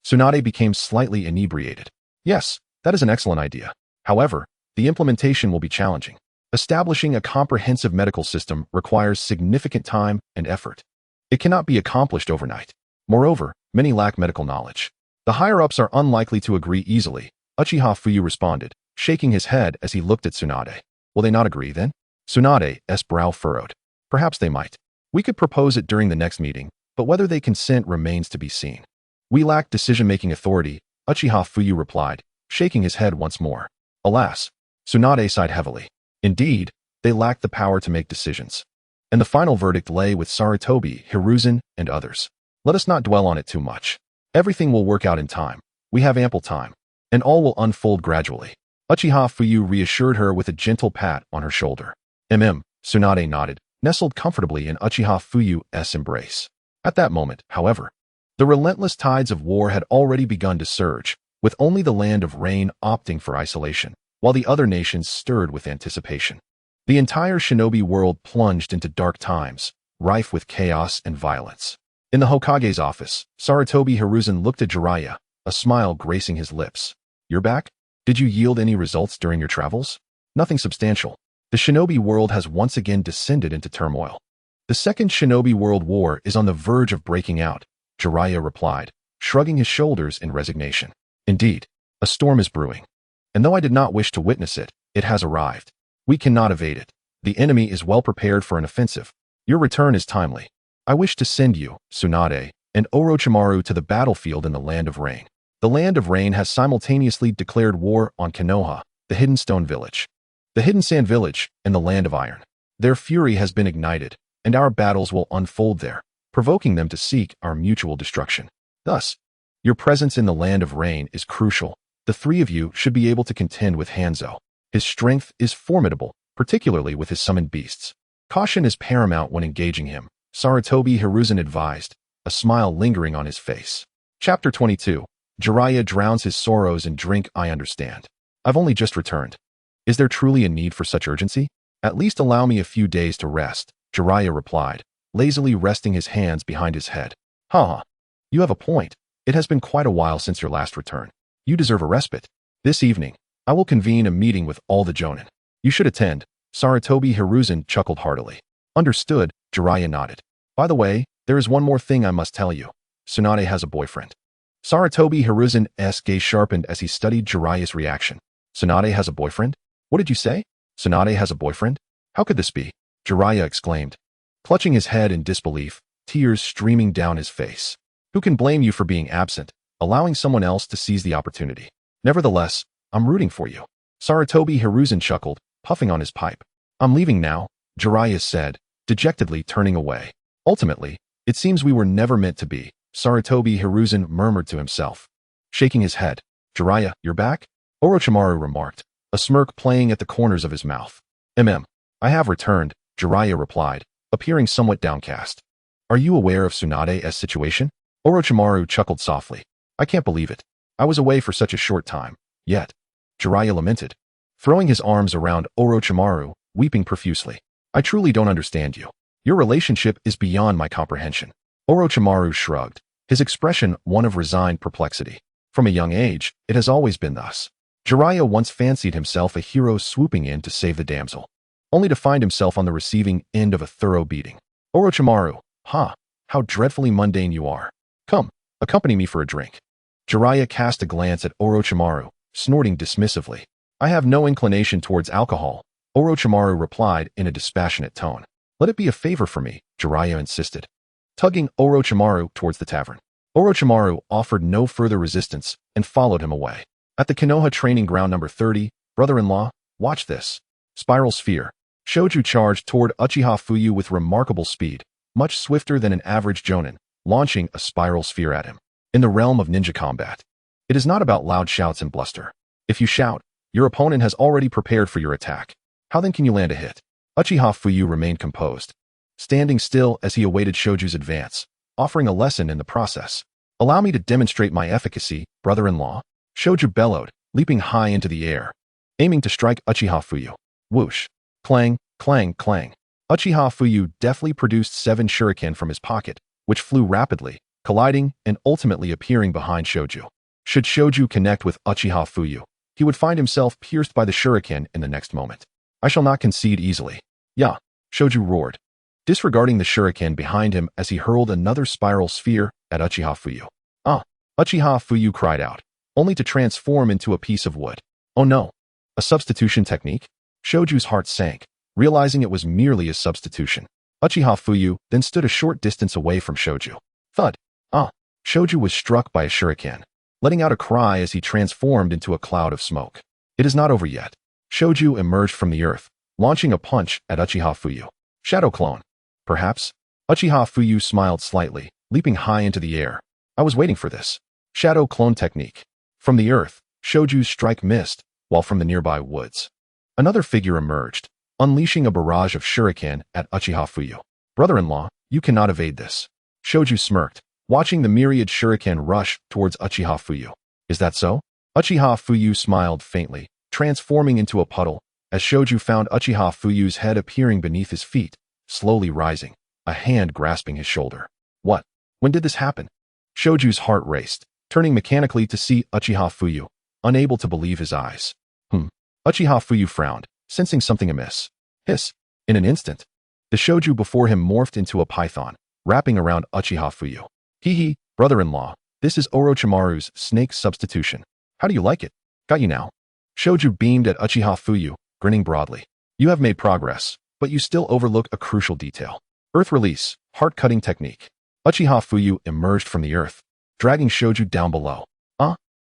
Tsunade became slightly inebriated. Yes, that is an excellent idea. However, the implementation will be challenging. Establishing a comprehensive medical system requires significant time and effort. It cannot be accomplished overnight. Moreover, many lack medical knowledge. The higher-ups are unlikely to agree easily, Uchiha Fuyu responded, shaking his head as he looked at Tsunade. Will they not agree then? Tsunade's brow furrowed. Perhaps they might. We could propose it during the next meeting, but whether they consent remains to be seen. We lack decision-making authority, Uchiha Fuyu replied, shaking his head once more. Alas, Tsunade sighed heavily. Indeed, they lacked the power to make decisions. And the final verdict lay with Sarutobi, Hiruzen, and others. Let us not dwell on it too much. Everything will work out in time. We have ample time. And all will unfold gradually. Uchiha Fuyu reassured her with a gentle pat on her shoulder. Tsunade nodded, nestled comfortably in Uchiha Fuyu's embrace. At that moment, however, the relentless tides of war had already begun to surge, with only the Land of Rain opting for isolation, while the other nations stirred with anticipation. The entire shinobi world plunged into dark times, rife with chaos and violence. In the Hokage's office, Sarutobi Hiruzen looked at Jiraiya, a smile gracing his lips. "You're back? Did you yield any results during your travels?" "Nothing substantial. The shinobi world has once again descended into turmoil. The Second Shinobi World War is on the verge of breaking out," Jiraiya replied, shrugging his shoulders in resignation. "Indeed, a storm is brewing. And though I did not wish to witness it, it has arrived. We cannot evade it. The enemy is well prepared for an offensive. Your return is timely. I wish to send you, Tsunade, and Orochimaru to the battlefield in the Land of Rain. The Land of Rain has simultaneously declared war on Konoha, the Hidden Stone Village, the Hidden Sand Village, and the Land of Iron. Their fury has been ignited, and our battles will unfold there, provoking them to seek our mutual destruction. Thus, your presence in the Land of Rain is crucial. The three of you should be able to contend with Hanzo. His strength is formidable, particularly with his summoned beasts. Caution is paramount when engaging him," Sarutobi Hiruzen advised, a smile lingering on his face. Chapter 22. Jiraiya drowns his sorrows in drink. "I understand. I've only just returned. Is there truly a need for such urgency? At least allow me a few days to rest," Jiraiya replied, lazily resting his hands behind his head. "Ha! You have a point. It has been quite a while since your last return. You deserve a respite. This evening, I will convene a meeting with all the Jonin. You should attend." Sarutobi Hiruzen chuckled heartily. "Understood," Jiraiya nodded. "By the way, there is one more thing I must tell you. Tsunade has a boyfriend." Sarutobi Hiruzen's gaze sharpened as he studied Jiraiya's reaction. "Tsunade has a boyfriend? What did you say? Tsunade has a boyfriend? How could this be?" Jiraiya exclaimed, clutching his head in disbelief, tears streaming down his face. "Who can blame you for being absent, allowing someone else to seize the opportunity? Nevertheless, I'm rooting for you." Sarutobi Hiruzen chuckled, puffing on his pipe. "I'm leaving now," Jiraiya said, dejectedly turning away. "Ultimately, it seems we were never meant to be," Sarutobi Hiruzen murmured to himself. Shaking his head, "Jiraiya, you're back?" Orochimaru remarked, a smirk playing at the corners of his mouth. I have returned," Jiraiya replied, appearing somewhat downcast. "Are you aware of Tsunade's situation?" Orochimaru chuckled softly. "I can't believe it. I was away for such a short time. Yet," Jiraiya lamented, throwing his arms around Orochimaru, weeping profusely. "I truly don't understand you. Your relationship is beyond my comprehension." Orochimaru shrugged, his expression one of resigned perplexity. From a young age, it has always been thus. Jiraiya once fancied himself a hero swooping in to save the damsel, only to find himself on the receiving end of a thorough beating. "Orochimaru, how dreadfully mundane you are. Come, accompany me for a drink." Jiraiya cast a glance at Orochimaru, snorting dismissively. "I have no inclination towards alcohol," Orochimaru replied in a dispassionate tone. "Let it be a favor for me," Jiraiya insisted, tugging Orochimaru towards the tavern. Orochimaru offered no further resistance and followed him away. At the Konoha training ground number 30, brother-in-law, watch this. Spiral sphere. Shoju charged toward Uchiha Fuyu with remarkable speed, much swifter than an average jonin, launching a spiral sphere at him. In the realm of ninja combat, it is not about loud shouts and bluster. If you shout, your opponent has already prepared for your attack. How then can you land a hit? Uchiha Fuyu remained composed, standing still as he awaited Shoju's advance, offering a lesson in the process. "Allow me to demonstrate my efficacy, brother-in-law," Shoju bellowed, leaping high into the air, aiming to strike Uchiha Fuyu. Whoosh! Clang, clang, clang. Uchiha Fuyu deftly produced 7 shuriken from his pocket, which flew rapidly, colliding and ultimately appearing behind Shoju. Should Shoju connect with Uchiha Fuyu, he would find himself pierced by the shuriken in the next moment. "I shall not concede easily." "Yeah," Shoju roared, disregarding the shuriken behind him as he hurled another spiral sphere at Uchiha Fuyu. "Ah!" Uchiha Fuyu cried out, only to transform into a piece of wood. "Oh no! A substitution technique?" Shoju's heart sank, realizing it was merely a substitution. Uchiha Fuyu then stood a short distance away from Shoju. Thud! "Ah!" Shoju was struck by a shuriken, letting out a cry as he transformed into a cloud of smoke. "It is not over yet." Shoju emerged from the earth, launching a punch at Uchiha Fuyu. "Shadow clone." "Perhaps?" Uchiha Fuyu smiled slightly, leaping high into the air. "I was waiting for this." Shadow clone technique. From the earth, Shoju's strike missed, while from the nearby woods, another figure emerged, unleashing a barrage of shuriken at Uchiha Fuyu. Brother-in-law, you cannot evade this. Shoju smirked, watching the myriad shuriken rush towards Uchiha Fuyu. Is that so? Uchiha Fuyu smiled faintly, transforming into a puddle, as Shoju found Uchiha Fuyu's head appearing beneath his feet, slowly rising, a hand grasping his shoulder. What? When did this happen? Shoju's heart raced, turning mechanically to see Uchiha Fuyu, unable to believe his eyes. Uchiha Fuyu frowned, sensing something amiss. Hiss. In an instant, the Shoju before him morphed into a python, wrapping around Uchiha Fuyu. Hee, brother-in-law, this is Orochimaru's snake substitution. How do you like it? Got you now. Shoju beamed at Uchiha Fuyu, grinning broadly. You have made progress, but you still overlook a crucial detail. Earth release, heart-cutting technique. Uchiha Fuyu emerged from the earth, dragging Shoju down below.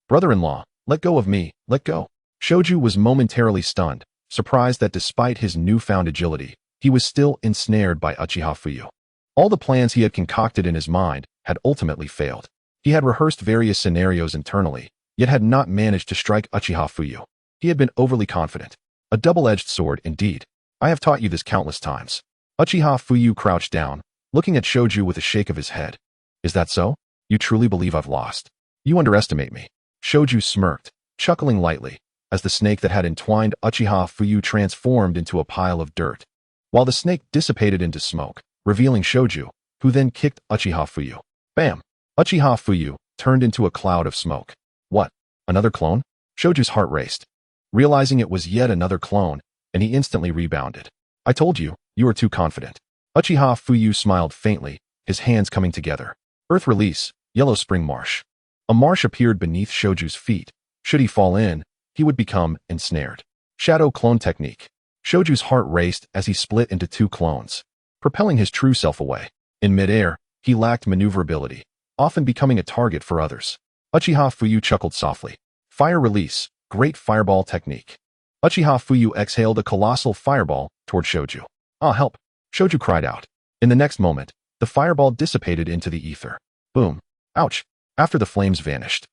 Brother-in-law, let go of me, let go. Shoju was momentarily stunned, surprised that despite his newfound agility, he was still ensnared by Uchiha Fuyu. All the plans he had concocted in his mind had ultimately failed. He had rehearsed various scenarios internally, yet had not managed to strike Uchiha Fuyu. He had been overly confident. A double-edged sword, indeed. I have taught you this countless times. Uchiha Fuyu crouched down, looking at Shoju with a shake of his head. Is that so? You truly believe I've lost? You underestimate me. Shoju smirked, chuckling lightly, as the snake that had entwined Uchiha Fuyu transformed into a pile of dirt, while the snake dissipated into smoke, revealing Shoju, who then kicked Uchiha Fuyu. Bam! Uchiha Fuyu turned into a cloud of smoke. What? Another clone? Shoju's heart raced, realizing it was yet another clone, and he instantly rebounded. I told you, you were too confident. Uchiha Fuyu smiled faintly, his hands coming together. Earth release, yellow spring marsh. A marsh appeared beneath Shoju's feet. Should he fall in, he would become ensnared. Shadow clone technique. Shoju's heart raced as he split into two clones, propelling his true self away. In midair, he lacked maneuverability, often becoming a target for others. Uchiha Fuyu chuckled softly. Fire release, great fireball technique. Uchiha Fuyu exhaled a colossal fireball toward Shoju. Help! Shoju cried out. In the next moment, the fireball dissipated into the ether. Boom. Ouch. After the flames vanished,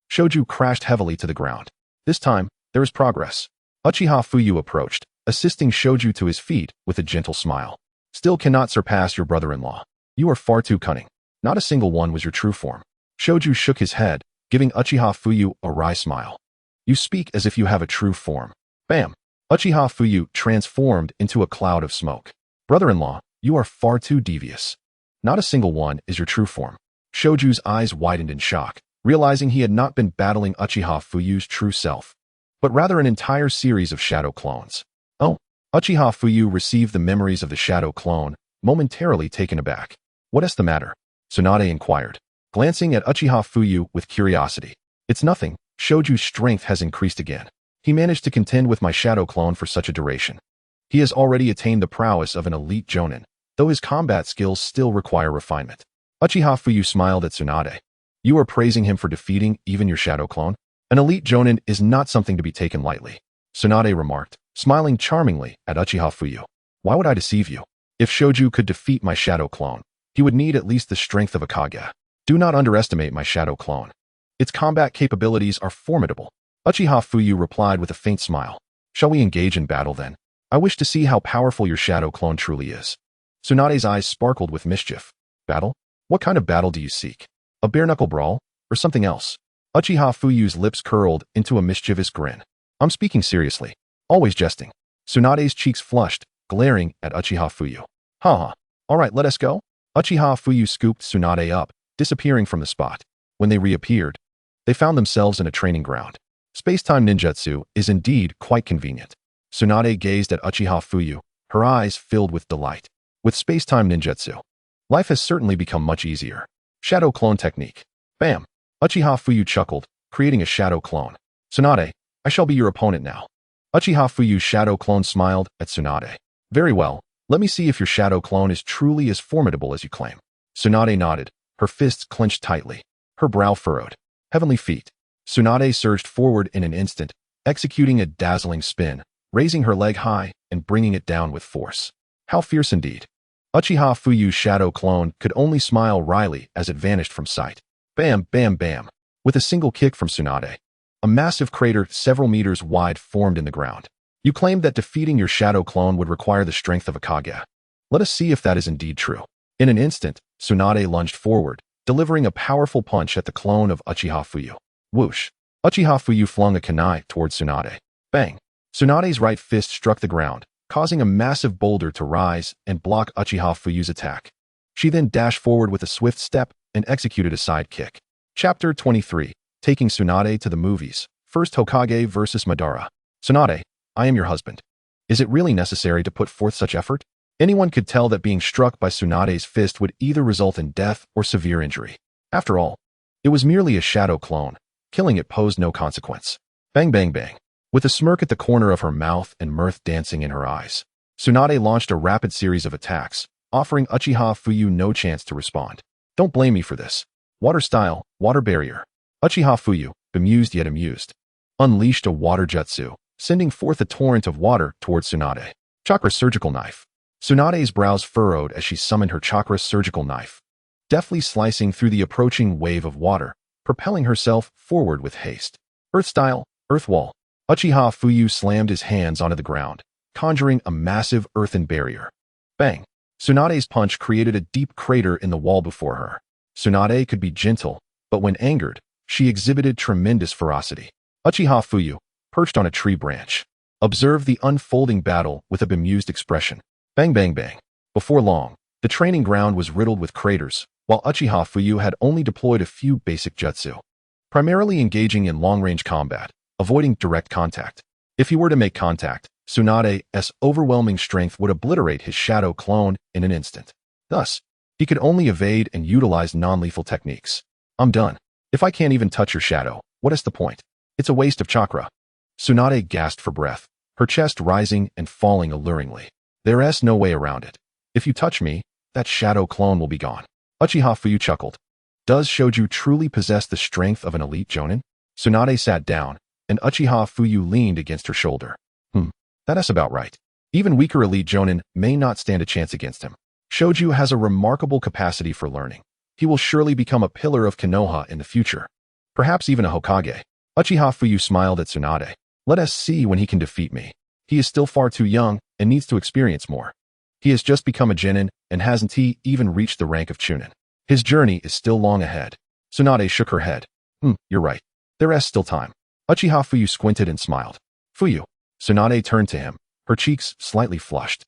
Shoju crashed heavily to the ground. This time, there is progress. Uchiha Fuyu approached, assisting Shoju to his feet with a gentle smile. Still cannot surpass your brother-in-law. You are far too cunning. Not a single one was your true form. Shoju shook his head, giving Uchiha Fuyu a wry smile. You speak as if you have a true form. Bam! Uchiha Fuyu transformed into a cloud of smoke. Brother-in-law, you are far too devious. Not a single one is your true form. Shoju's eyes widened in shock, realizing he had not been battling Uchiha Fuyu's true self, but rather an entire series of shadow clones. Oh, Uchiha Fuyu received the memories of the shadow clone, momentarily taken aback. What is the matter? Tsunade inquired, glancing at Uchiha Fuyu with curiosity. It's nothing, Shoju's strength has increased again. He managed to contend with my shadow clone for such a duration. He has already attained the prowess of an elite jonin, though his combat skills still require refinement. Uchiha Fuyu smiled at Tsunade. You are praising him for defeating even your shadow clone? An elite jonin is not something to be taken lightly. Tsunade remarked, smiling charmingly at Uchiha Fuyu. Why would I deceive you? If Shoju could defeat my shadow clone, he would need at least the strength of a Kage. Do not underestimate my shadow clone. Its combat capabilities are formidable. Uchiha Fuyu replied with a faint smile. Shall we engage in battle then? I wish to see how powerful your shadow clone truly is. Tsunade's eyes sparkled with mischief. Battle? What kind of battle do you seek? A bare-knuckle brawl? Or something else? Uchiha Fuyu's lips curled into a mischievous grin. I'm speaking seriously. Always jesting. Tsunade's cheeks flushed, glaring at Uchiha Fuyu. Alright, let us go. Uchiha Fuyu scooped Tsunade up, disappearing from the spot. When they reappeared, they found themselves in a training ground. Space-time ninjutsu is indeed quite convenient. Tsunade gazed at Uchiha Fuyu, her eyes filled with delight. With space-time ninjutsu, life has certainly become much easier. Shadow clone technique. Bam! Uchiha Fuyu chuckled, creating a shadow clone. Tsunade, I shall be your opponent now. Uchiha Fuyu's shadow clone smiled at Tsunade. Very well, let me see if your shadow clone is truly as formidable as you claim. Tsunade nodded, her fists clenched tightly, her brow furrowed. Heavenly feet. Tsunade surged forward in an instant, executing a dazzling spin, raising her leg high and bringing it down with force. How fierce indeed. Uchiha Fuyu's shadow clone could only smile wryly as it vanished from sight. Bam, bam, bam. With a single kick from Tsunade, a massive crater several meters wide formed in the ground. You claimed that defeating your shadow clone would require the strength of a Kage. Let us see if that is indeed true. In an instant, Tsunade lunged forward, delivering a powerful punch at the clone of Uchiha Fuyu. Whoosh! Uchiha Fuyu flung a kunai towards Tsunade. Bang! Tsunade's right fist struck the ground, causing a massive boulder to rise and block Uchiha Fuyu's attack. She then dashed forward with a swift step and executed a side kick. Chapter 23. Taking Tsunade to the movies. First Hokage versus Madara. Tsunade, I am your husband. Is it really necessary to put forth such effort? Anyone could tell that being struck by Tsunade's fist would either result in death or severe injury. After all, it was merely a shadow clone. Killing it posed no consequence. Bang bang bang. With a smirk at the corner of her mouth and mirth dancing in her eyes, Tsunade launched a rapid series of attacks, offering Uchiha Fuyu no chance to respond. Don't blame me for this. Water style, water barrier. Uchiha Fuyu, bemused yet amused, unleashed a water jutsu, sending forth a torrent of water towards Tsunade. Chakra surgical knife. Tsunade's brows furrowed as she summoned her chakra surgical knife, deftly slicing through the approaching wave of water, propelling herself forward with haste. Earth style, earth wall. Uchiha Fuyu slammed his hands onto the ground, conjuring a massive earthen barrier. Bang! Tsunade's punch created a deep crater in the wall before her. Tsunade could be gentle, but when angered, she exhibited tremendous ferocity. Uchiha Fuyu, perched on a tree branch, observed the unfolding battle with a bemused expression. Bang bang bang. Before long, the training ground was riddled with craters, while Uchiha Fuyu had only deployed a few basic jutsu, primarily engaging in long-range combat, avoiding direct contact. If he were to make contact, Tsunade's overwhelming strength would obliterate his shadow clone in an instant. Thus, he could only evade and utilize non-lethal techniques. I'm done. If I can't even touch your shadow, what is the point? It's a waste of chakra. Tsunade gasped for breath, her chest rising and falling alluringly. There's no way around it. If you touch me, that shadow clone will be gone. Uchiha Fuyu chuckled. Does Shoju truly possess the strength of an elite jonin? Tsunade sat down, and Uchiha Fuyu leaned against her shoulder. That's about right. Even weaker elite jonin may not stand a chance against him. Shoju has a remarkable capacity for learning. He will surely become a pillar of Konoha in the future. Perhaps even a Hokage. Uchiha Fuyu smiled at Tsunade. Let us see when he can defeat me. He is still far too young and needs to experience more. He has just become a genin and hasn't he even reached the rank of chunin. His journey is still long ahead. Tsunade shook her head. You're right. There's still time. Uchiha Fuyu squinted and smiled. Fuyu. Tsunade turned to him, her cheeks slightly flushed.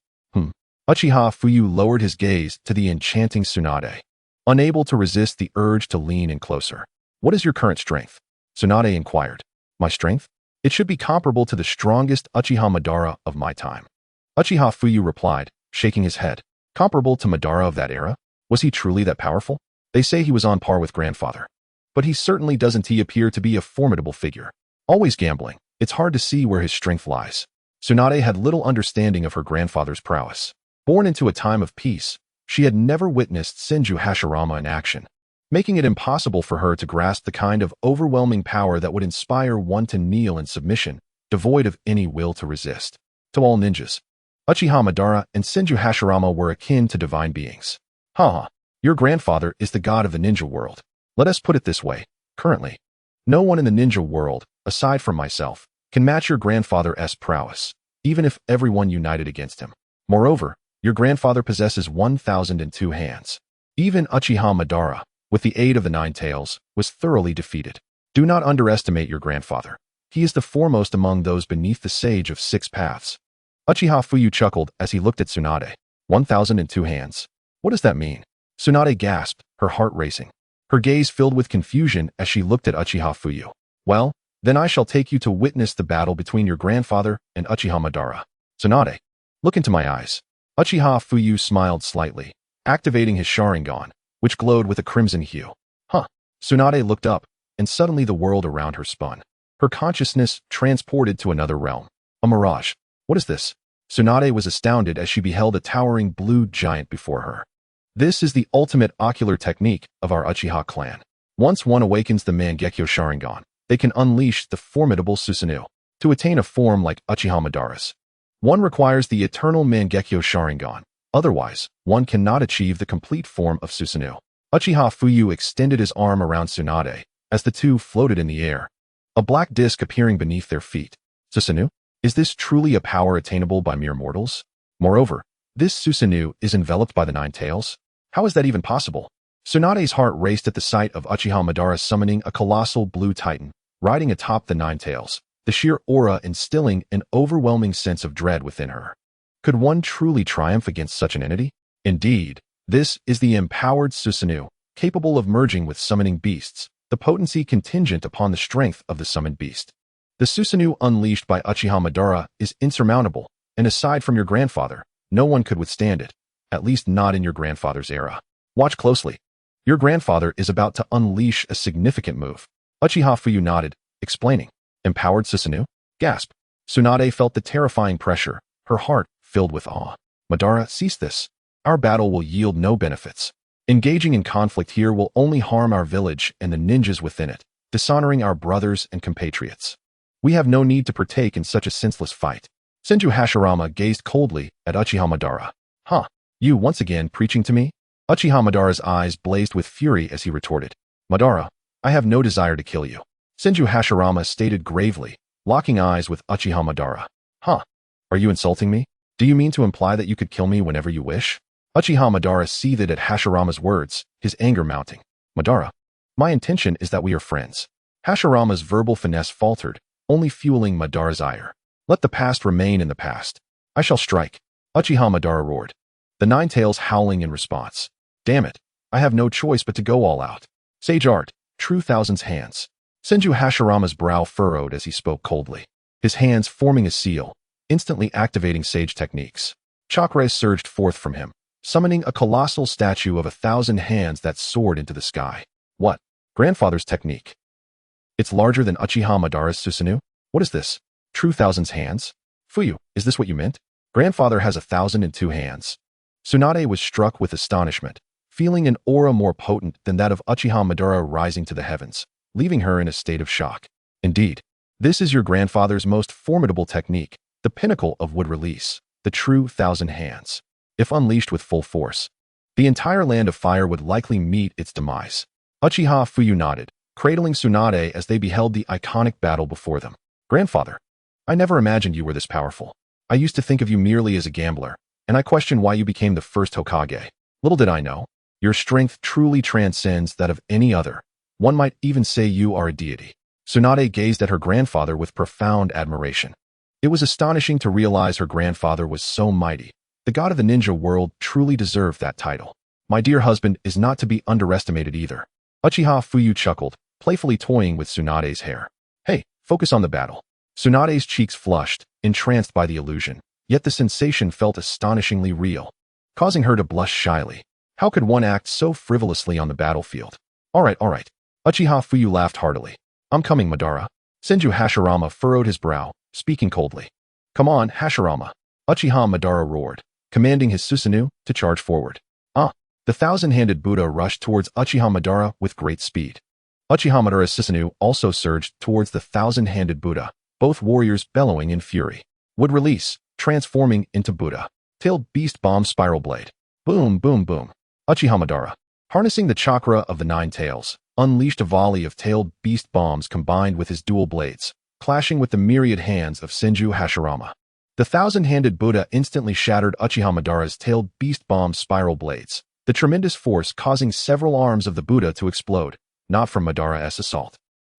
Uchiha Fuyu lowered his gaze to the enchanting Tsunade, unable to resist the urge to lean in closer. What is your current strength? Tsunade inquired. My strength? It should be comparable to the strongest Uchiha Madara of my time. Uchiha Fuyu replied, shaking his head. Comparable to Madara of that era? Was he truly that powerful? They say he was on par with grandfather. But he certainly doesn't appear to be a formidable figure. Always gambling, it's hard to see where his strength lies. Tsunade had little understanding of her grandfather's prowess. Born into a time of peace, she had never witnessed Senju Hashirama in action, making it impossible for her to grasp the kind of overwhelming power that would inspire one to kneel in submission, devoid of any will to resist. To all ninjas, Uchiha Madara and Senju Hashirama were akin to divine beings. Your grandfather is the god of the ninja world. Let us put it this way. Currently, no one in the ninja world, aside from myself, can match your grandfather's prowess, even if everyone united against him. Moreover, your grandfather possesses 1,002 hands. Even Uchiha Madara, with the aid of the Nine Tails, was thoroughly defeated. Do not underestimate your grandfather. He is the foremost among those beneath the Sage of Six Paths. Uchiha Fuyu chuckled as he looked at Tsunade. 1,002 hands. What does that mean? Tsunade gasped, her heart racing. Her gaze filled with confusion as she looked at Uchiha Fuyu. Well, then I shall take you to witness the battle between your grandfather and Uchiha Madara. Tsunade, look into my eyes. Uchiha Fuyu smiled slightly, activating his Sharingan, which glowed with a crimson hue. Tsunade looked up, and suddenly the world around her spun. Her consciousness transported to another realm. A mirage. What is this? Tsunade was astounded as she beheld a towering blue giant before her. This is the ultimate ocular technique of our Uchiha clan. Once one awakens the Mangekyo Sharingan, they can unleash the formidable Susanoo. To attain a form like Uchiha Madara's, one requires the eternal Mangekyo Sharingan. Otherwise, one cannot achieve the complete form of Susanoo. Uchiha Fuyu extended his arm around Tsunade as the two floated in the air, a black disc appearing beneath their feet. Susanoo? Is this truly a power attainable by mere mortals? Moreover, this Susanoo is enveloped by the nine tails? How is that even possible? Tsunade's heart raced at the sight of Uchiha Madara summoning a colossal blue titan, riding atop the nine tails, the sheer aura instilling an overwhelming sense of dread within her. Could one truly triumph against such an entity? Indeed, this is the empowered Susanoo, capable of merging with summoning beasts, the potency contingent upon the strength of the summoned beast. The Susanoo unleashed by Uchiha Madara is insurmountable, and aside from your grandfather, no one could withstand it, at least not in your grandfather's era. Watch closely. Your grandfather is about to unleash a significant move. Uchiha Fuyu nodded, explaining. Empowered Susanoo? Gasp. Tsunade felt the terrifying pressure, her heart filled with awe. Madara, cease this. Our battle will yield no benefits. Engaging in conflict here will only harm our village and the ninjas within it, dishonoring our brothers and compatriots. We have no need to partake in such a senseless fight. Senju Hashirama gazed coldly at Uchiha Madara. Huh, you once again preaching to me? Uchiha Madara's eyes blazed with fury as he retorted. Madara, I have no desire to kill you. Senju Hashirama stated gravely, locking eyes with Uchiha Madara. Huh, are you insulting me? Do you mean to imply that you could kill me whenever you wish? Uchiha Madara seethed at Hashirama's words, his anger mounting. Madara, my intention is that we are friends. Hashirama's verbal finesse faltered, only fueling Madara's ire. Let the past remain in the past. I shall strike. Uchiha Madara roared. The nine tails howling in response. Damn it, I have no choice but to go all out. Sage art, true thousand's hands. Senju Hashirama's brow furrowed as he spoke coldly, his hands forming a seal, instantly activating sage techniques. Chakras surged forth from him, summoning a colossal statue of 1,000 hands that soared into the sky. What? Grandfather's technique. It's larger than Uchiha Madara's Susanoo? What is this? True thousand's hands? Fuyu, is this what you meant? Grandfather has 1,002 hands. Tsunade was struck with astonishment, feeling an aura more potent than that of Uchiha Madara rising to the heavens, leaving her in a state of shock. Indeed, this is your grandfather's most formidable technique, the pinnacle of wood release, the true 1,000 hands. If unleashed with full force, the entire land of fire would likely meet its demise. Uchiha Fuyu nodded, cradling Tsunade as they beheld the iconic battle before them. Grandfather, I never imagined you were this powerful. I used to think of you merely as a gambler, and I question why you became the first Hokage. Little did I know, your strength truly transcends that of any other. One might even say you are a deity. Tsunade gazed at her grandfather with profound admiration. It was astonishing to realize her grandfather was so mighty. The god of the ninja world truly deserved that title. My dear husband is not to be underestimated either. Uchiha Fuyu chuckled, playfully toying with Tsunade's hair. Hey, focus on the battle. Tsunade's cheeks flushed, entranced by the illusion, yet the sensation felt astonishingly real, causing her to blush shyly. How could one act so frivolously on the battlefield? All right. Uchiha Fuyu laughed heartily. I'm coming, Madara. Senju Hashirama furrowed his brow, speaking coldly. Come on, Hashirama. Uchiha Madara roared, commanding his Susanoo to charge forward. The 1,000-handed Buddha rushed towards Uchiha Madara with great speed. Uchiha Madara's Susanoo also surged towards the 1,000-handed Buddha, both warriors bellowing in fury. Would release, transforming into Buddha. Tailed beast bomb spiral blade. Boom, boom, boom. Uchiha Madara, harnessing the chakra of the nine tails, unleashed a volley of tailed beast bombs combined with his dual blades, clashing with the myriad hands of Senju Hashirama. The 1,000-handed Buddha instantly shattered Uchiha Madara's tailed beast bomb spiral blades, the tremendous force causing several arms of the Buddha to explode, not from Madara's assault,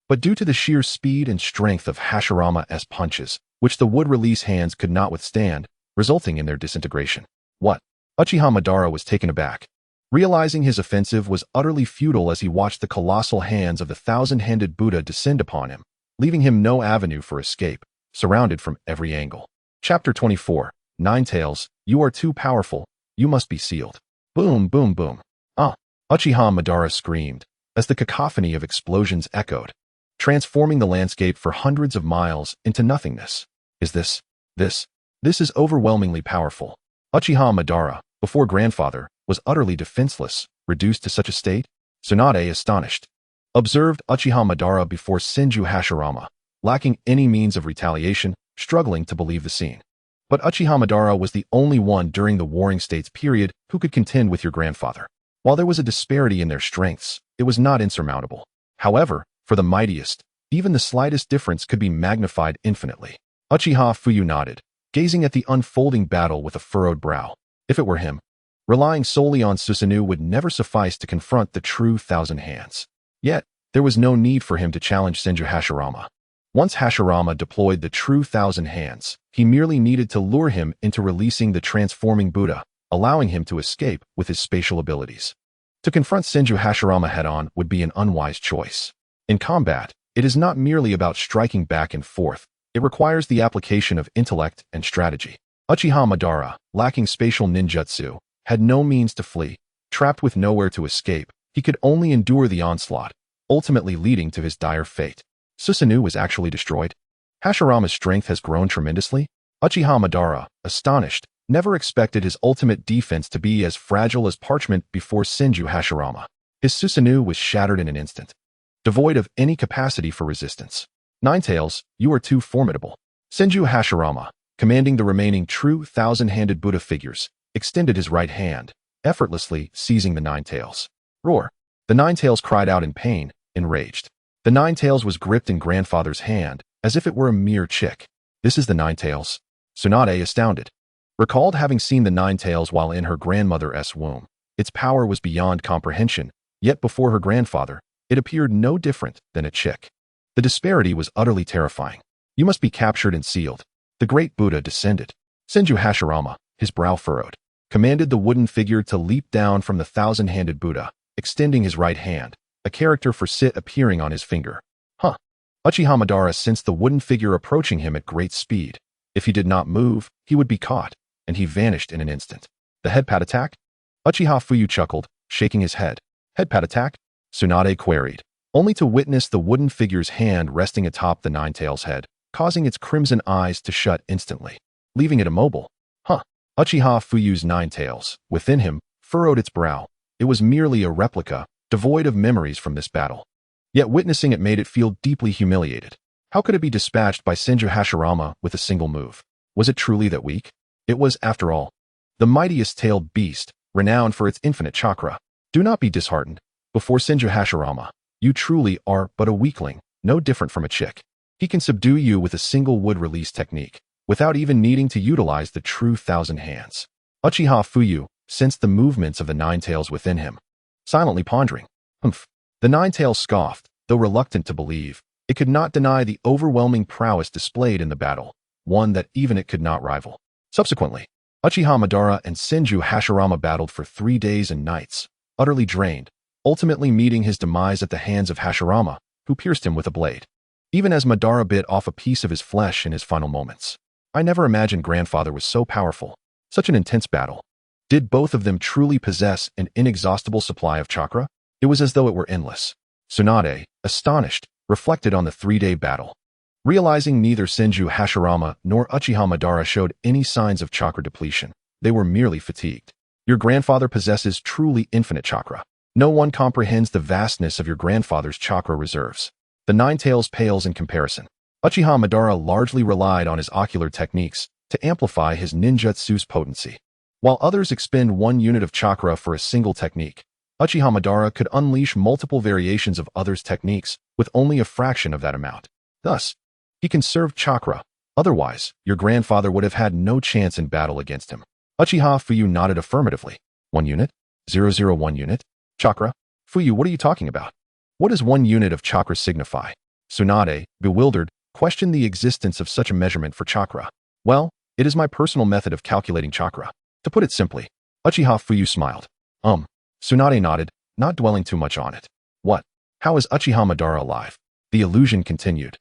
but due to the sheer speed and strength of Hashirama's punches, which the wood-release hands could not withstand, resulting in their disintegration. What? Uchiha Madara was taken aback, realizing his offensive was utterly futile as he watched the colossal hands of the 1,000-handed Buddha descend upon him, leaving him no avenue for escape, surrounded from every angle. Chapter 24, Nine Tails, you are too powerful, you must be sealed. Boom, boom, boom. Uchiha Madara screamed, as the cacophony of explosions echoed, transforming the landscape for hundreds of miles into nothingness. Is this is overwhelmingly powerful. Uchiha Madara, before grandfather, was utterly defenseless, reduced to such a state? Tsunade, astonished, observed Uchiha Madara before Senju Hashirama, lacking any means of retaliation, struggling to believe the scene. But Uchiha Madara was the only one during the Warring States period who could contend with your grandfather. While there was a disparity in their strengths, it was not insurmountable. However, for the mightiest, even the slightest difference could be magnified infinitely. Uchiha Fuyu nodded, gazing at the unfolding battle with a furrowed brow. If it were him, relying solely on Susanoo would never suffice to confront the true Thousand Hands. Yet, there was no need for him to challenge Senju Hashirama. Once Hashirama deployed the true Thousand Hands, he merely needed to lure him into releasing the transforming Buddha, allowing him to escape with his spatial abilities. To confront Senju Hashirama head-on would be an unwise choice. In combat, it is not merely about striking back and forth, it requires the application of intellect and strategy. Uchiha Madara, lacking spatial ninjutsu, had no means to flee. Trapped with nowhere to escape, he could only endure the onslaught, ultimately leading to his dire fate. Susanoo was actually destroyed. Hashirama's strength has grown tremendously. Uchiha Madara, astonished, never expected his ultimate defense to be as fragile as parchment before Senju Hashirama. His Susanoo was shattered in an instant, devoid of any capacity for resistance. Ninetales, you are too formidable. Senju Hashirama, commanding the remaining true thousand-handed Buddha figures, extended his right hand, effortlessly seizing the Ninetales. Roar! The Ninetales cried out in pain, enraged. The Ninetales was gripped in grandfather's hand, as if it were a mere chick. This is the Ninetales. Tsunade, astounded, recalled having seen the Ninetales while in her grandmother's womb. Its power was beyond comprehension, yet before her grandfather, it appeared no different than a chick. The disparity was utterly terrifying. You must be captured and sealed. The great Buddha descended. Senju Hashirama, his brow furrowed, commanded the wooden figure to leap down from the thousand-handed Buddha, extending his right hand, a character for sit appearing on his finger. Uchiha Madara sensed the wooden figure approaching him at great speed. If he did not move, he would be caught, and he vanished in an instant. The headpad attack? Uchiha Fuyu chuckled, shaking his head. Headpad attack? Tsunade queried, only to witness the wooden figure's hand resting atop the Ninetales' head, causing its crimson eyes to shut instantly, leaving it immobile. Uchiha Fuyu's Ninetales, within him, furrowed its brow. It was merely a replica, devoid of memories from this battle. Yet witnessing it made it feel deeply humiliated. How could it be dispatched by Senju Hashirama with a single move? Was it truly that weak? It was, after all, the mightiest tailed beast, renowned for its infinite chakra. Do not be disheartened. Before Senju Hashirama, you truly are but a weakling, no different from a chick. He can subdue you with a single wood release technique, without even needing to utilize the true Thousand Hands. Uchiha Fuyu sensed the movements of the Ninetales within him, silently pondering. The Ninetales scoffed, though reluctant to believe. It could not deny the overwhelming prowess displayed in the battle, one that even it could not rival. Subsequently, Uchiha Madara and Senju Hashirama battled for 3 days and nights, utterly drained, ultimately meeting his demise at the hands of Hashirama, who pierced him with a blade. Even as Madara bit off a piece of his flesh in his final moments. I never imagined grandfather was so powerful. Such an intense battle. Did both of them truly possess an inexhaustible supply of chakra? It was as though it were endless. Tsunade, astonished, reflected on the 3-day battle. Realizing neither Senju Hashirama nor Uchiha Madara showed any signs of chakra depletion, they were merely fatigued. Your grandfather possesses truly infinite chakra. No one comprehends the vastness of your grandfather's chakra reserves. The Ninetales pales in comparison. Uchiha Madara largely relied on his ocular techniques to amplify his ninjutsu's potency. While others expend 1 unit of chakra for a single technique, Uchiha Madara could unleash multiple variations of others' techniques with only a fraction of that amount. Thus, he conserved chakra. Otherwise, your grandfather would have had no chance in battle against him. Uchiha Fuyu nodded affirmatively. 1 unit? 001 unit? Chakra? Fuyu, what are you talking about? What does 1 unit of chakra signify? Tsunade, bewildered, questioned the existence of such a measurement for chakra. Well, it is my personal method of calculating chakra. To put it simply, Uchiha Fuyu smiled. Tsunade nodded, not dwelling too much on it. What? How is Uchiha Madara alive? The illusion continued.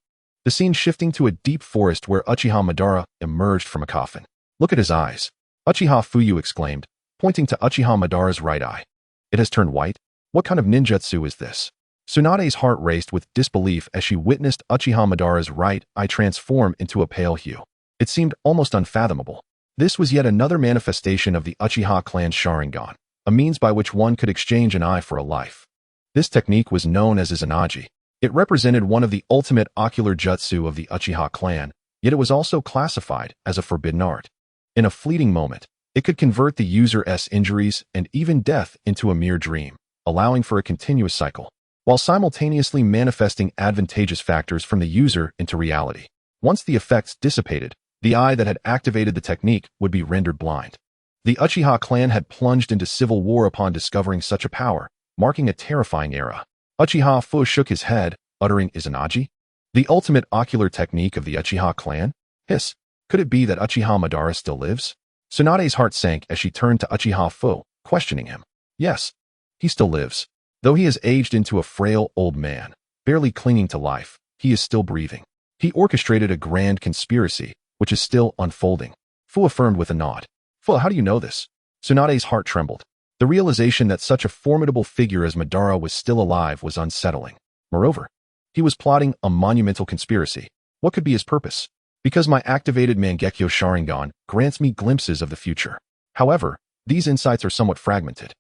The scene shifting to a deep forest where Uchiha Madara emerged from a coffin. Look at his eyes. Uchiha Fuyu exclaimed, pointing to Uchiha Madara's right eye. It has turned white? What kind of ninjutsu is this? Tsunade's heart raced with disbelief as she witnessed Uchiha Madara's right eye transform into a pale hue. It seemed almost unfathomable. This was yet another manifestation of the Uchiha clan's Sharingan, a means by which one could exchange an eye for a life. This technique was known as Izanagi. It represented one of the ultimate ocular jutsu of the Uchiha clan, yet it was also classified as a forbidden art. In a fleeting moment, it could convert the user's injuries and even death into a mere dream, allowing for a continuous cycle, while simultaneously manifesting advantageous factors from the user into reality. Once the effects dissipated, the eye that had activated the technique would be rendered blind. The Uchiha clan had plunged into civil war upon discovering such a power, marking a terrifying era. Uchiha Fuyu shook his head, uttering Izanagi? The ultimate ocular technique of the Uchiha clan? Hiss. Could it be that Uchiha Madara still lives? Tsunade's heart sank as she turned to Uchiha Fuyu, questioning him. Yes, he still lives. Though he has aged into a frail old man, barely clinging to life, he is still breathing. He orchestrated a grand conspiracy, which is still unfolding. Fuyu affirmed with a nod. Fuyu, how do you know this? Tsunade's heart trembled. The realization that such a formidable figure as Madara was still alive was unsettling. Moreover, he was plotting a monumental conspiracy. What could be his purpose? Because my activated Mangekyo Sharingan grants me glimpses of the future. However, these insights are somewhat fragmented.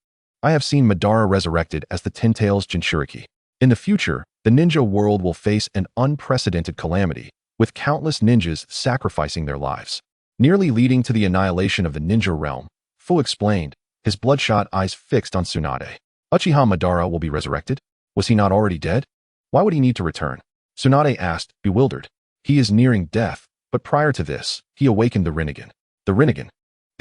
I have seen Madara resurrected as the Ten Tails Jinchuriki. In the future, the ninja world will face an unprecedented calamity, with countless ninjas sacrificing their lives, nearly leading to the annihilation of the ninja realm. Fuyu explained, his bloodshot eyes fixed on Tsunade. Uchiha Madara will be resurrected? Was he not already dead? Why would he need to return? Tsunade asked, bewildered. He is nearing death, but prior to this, he awakened the Rinnegan. The Rinnegan,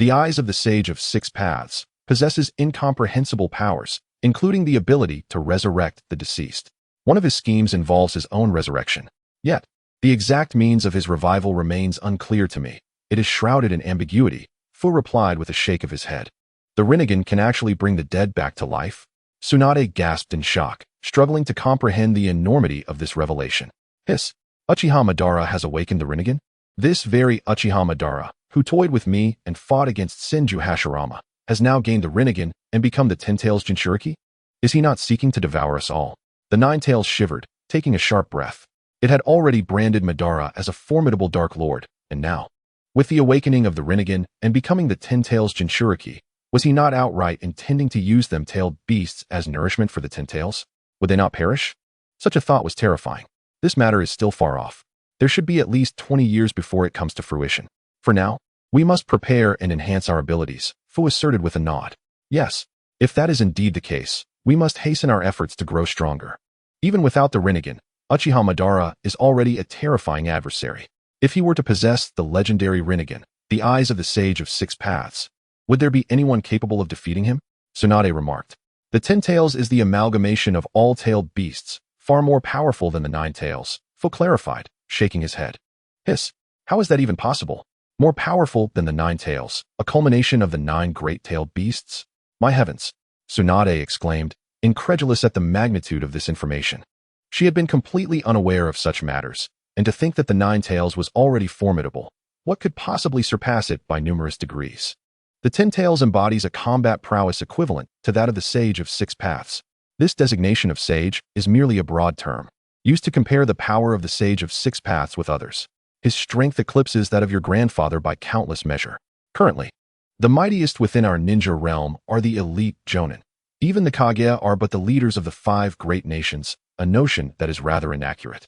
the eyes of the Sage of Six Paths, possesses incomprehensible powers, including the ability to resurrect the deceased. One of his schemes involves his own resurrection. Yet, the exact means of his revival remains unclear to me. It is shrouded in ambiguity, Fuyu replied with a shake of his head. The Rinnegan can actually bring the dead back to life? Tsunade gasped in shock, struggling to comprehend the enormity of this revelation. Hiss. Uchiha Madara has awakened the Rinnegan? This very Uchiha Madara, who toyed with me and fought against Senju Hashirama, has now gained the Rinnegan and become the Ten Tails Jinchuriki? Is he not seeking to devour us all? The Nine Tails shivered, taking a sharp breath. It had already branded Madara as a formidable Dark Lord, and now, with the awakening of the Rinnegan and becoming the Ten Tails Jinchuriki, was he not outright intending to use them tailed beasts as nourishment for the Ten Tails? Would they not perish? Such a thought was terrifying. This matter is still far off. There should be at least 20 years before it comes to fruition. For now, we must prepare and enhance our abilities, Fuyu asserted with a nod. Yes, if that is indeed the case, we must hasten our efforts to grow stronger. Even without the Rinnegan, Uchiha Madara is already a terrifying adversary. If he were to possess the legendary Rinnegan, the eyes of the Sage of Six Paths, would there be anyone capable of defeating him? Tsunade remarked. The Ten Tails is the amalgamation of all tailed beasts, far more powerful than the Nine Tails, Fuyu clarified, shaking his head. Hiss, how is that even possible? More powerful than the Nine Tails, a culmination of the 9 great-tailed beasts? My heavens, Tsunade exclaimed, incredulous at the magnitude of this information. She had been completely unaware of such matters, and to think that the Nine Tails was already formidable, what could possibly surpass it by numerous degrees? The Ten Tails embodies a combat prowess equivalent to that of the Sage of Six Paths. This designation of Sage is merely a broad term, used to compare the power of the Sage of Six Paths with others. His strength eclipses that of your grandfather by countless measure. Currently, the mightiest within our ninja realm are the elite Jonin. Even the Kage are but the leaders of the 5 great nations, a notion that is rather inaccurate.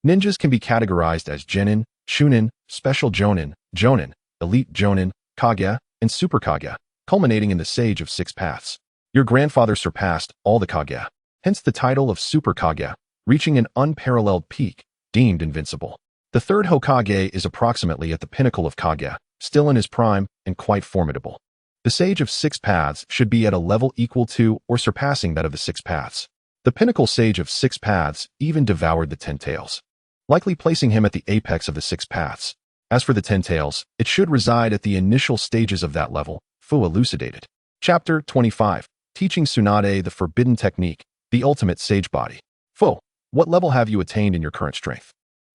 Ninjas can be categorized as Genin, Chunin, Special Jonin, Jonin, Elite Jonin, Kage, and Super Kage, culminating in the Sage of Six Paths. Your grandfather surpassed all the Kage, hence the title of Super Kage, reaching an unparalleled peak, deemed invincible. The third Hokage is approximately at the pinnacle of Kage, still in his prime and quite formidable. The Sage of Six Paths should be at a level equal to or surpassing that of the Six Paths. The pinnacle Sage of Six Paths even devoured the Ten Tails, likely placing him at the apex of the Six Paths. As for the Ten Tails, it should reside at the initial stages of that level, Fuyu elucidated. Chapter 25. Teaching Tsunade the Forbidden Technique, the Ultimate Sage Body. Fuyu, what level have you attained in your current strength?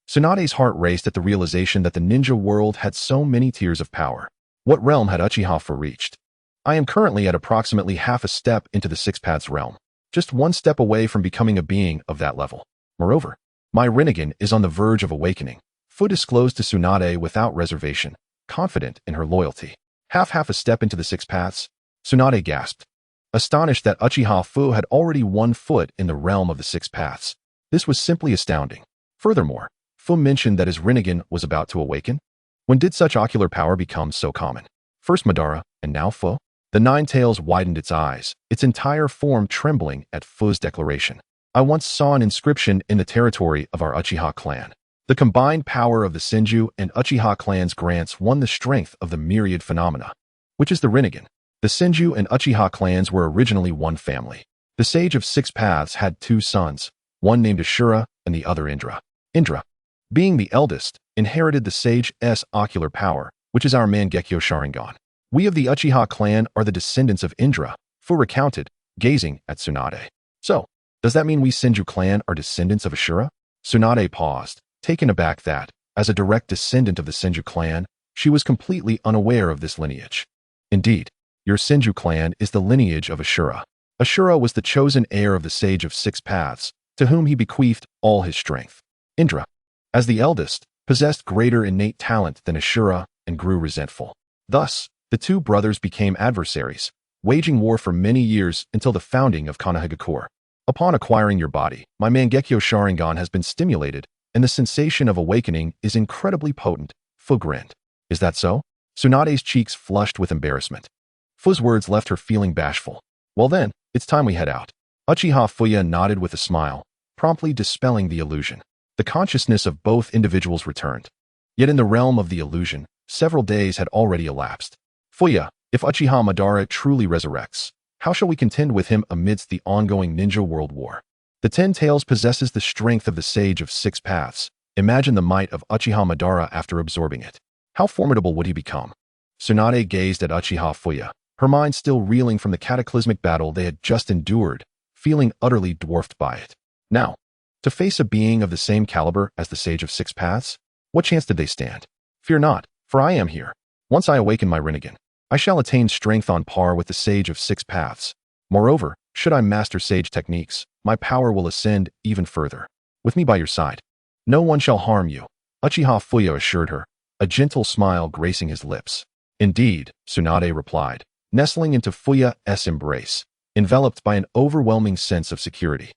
Tsunade's heart raced at the realization that the ninja world had so many tiers of power. What realm had Uchiha Fuyu reached? I am currently at approximately half a step into the Six Paths realm, just one step away from becoming a being of that level. Moreover, my Rinnegan is on the verge of awakening, Fuyu disclosed to Tsunade without reservation, confident in her loyalty. Half a step into the Six Paths? Tsunade gasped, astonished that Uchiha Fuyu had already 1 foot in the realm of the Six Paths. This was simply astounding. Furthermore, Fuyu mentioned that his Rinnegan was about to awaken. When did such ocular power become so common? First Madara, and now Fuyu? The Nine Tails widened its eyes, its entire form trembling at Fuyu's declaration. I once saw an inscription in the territory of our Uchiha clan. The combined power of the Senju and Uchiha clans grants one the strength of the myriad phenomena, which is the Rinnegan. The Senju and Uchiha clans were originally one family. The Sage of Six Paths had two sons, one named Ashura and the other Indra. Indra, being the eldest, inherited the Sage's ocular power, which is our Mangekyo Sharingan. We of the Uchiha clan are the descendants of Indra, Fu recounted, gazing at Tsunade. So, does that mean we Senju clan are descendants of Ashura? Tsunade paused, taken aback that, as a direct descendant of the Senju clan, she was completely unaware of this lineage. Indeed, your Senju clan is the lineage of Ashura. Ashura was the chosen heir of the Sage of Six Paths, to whom he bequeathed all his strength. Indra, as the eldest, possessed greater innate talent than Ashura and grew resentful. Thus, the two brothers became adversaries, waging war for many years until the founding of Konoha. Upon acquiring your body, my Mangekyo Sharingan has been stimulated, and the sensation of awakening is incredibly potent. Fu grinned. Is that so? Tsunade's cheeks flushed with embarrassment. Fu's words left her feeling bashful. Well then, it's time we head out. Uchiha Fuyu nodded with a smile, promptly dispelling the illusion. The consciousness of both individuals returned. Yet in the realm of the illusion, several days had already elapsed. Fuyu, if Uchiha Madara truly resurrects, how shall we contend with him amidst the ongoing ninja world war? The Ten Tails possesses the strength of the Sage of Six Paths. Imagine the might of Uchiha Madara after absorbing it. How formidable would he become? Tsunade gazed at Uchiha Fuyu, her mind still reeling from the cataclysmic battle they had just endured, feeling utterly dwarfed by it. Now, to face a being of the same caliber as the Sage of Six Paths, what chance did they stand? Fear not, for I am here. Once I awaken my Rinnegan, I shall attain strength on par with the Sage of Six Paths. Moreover, should I master Sage techniques, my power will ascend even further. With me by your side, no one shall harm you, Uchiha Fuyu assured her, a gentle smile gracing his lips. Indeed, Tsunade replied, nestling into Fuyu's embrace, enveloped by an overwhelming sense of security.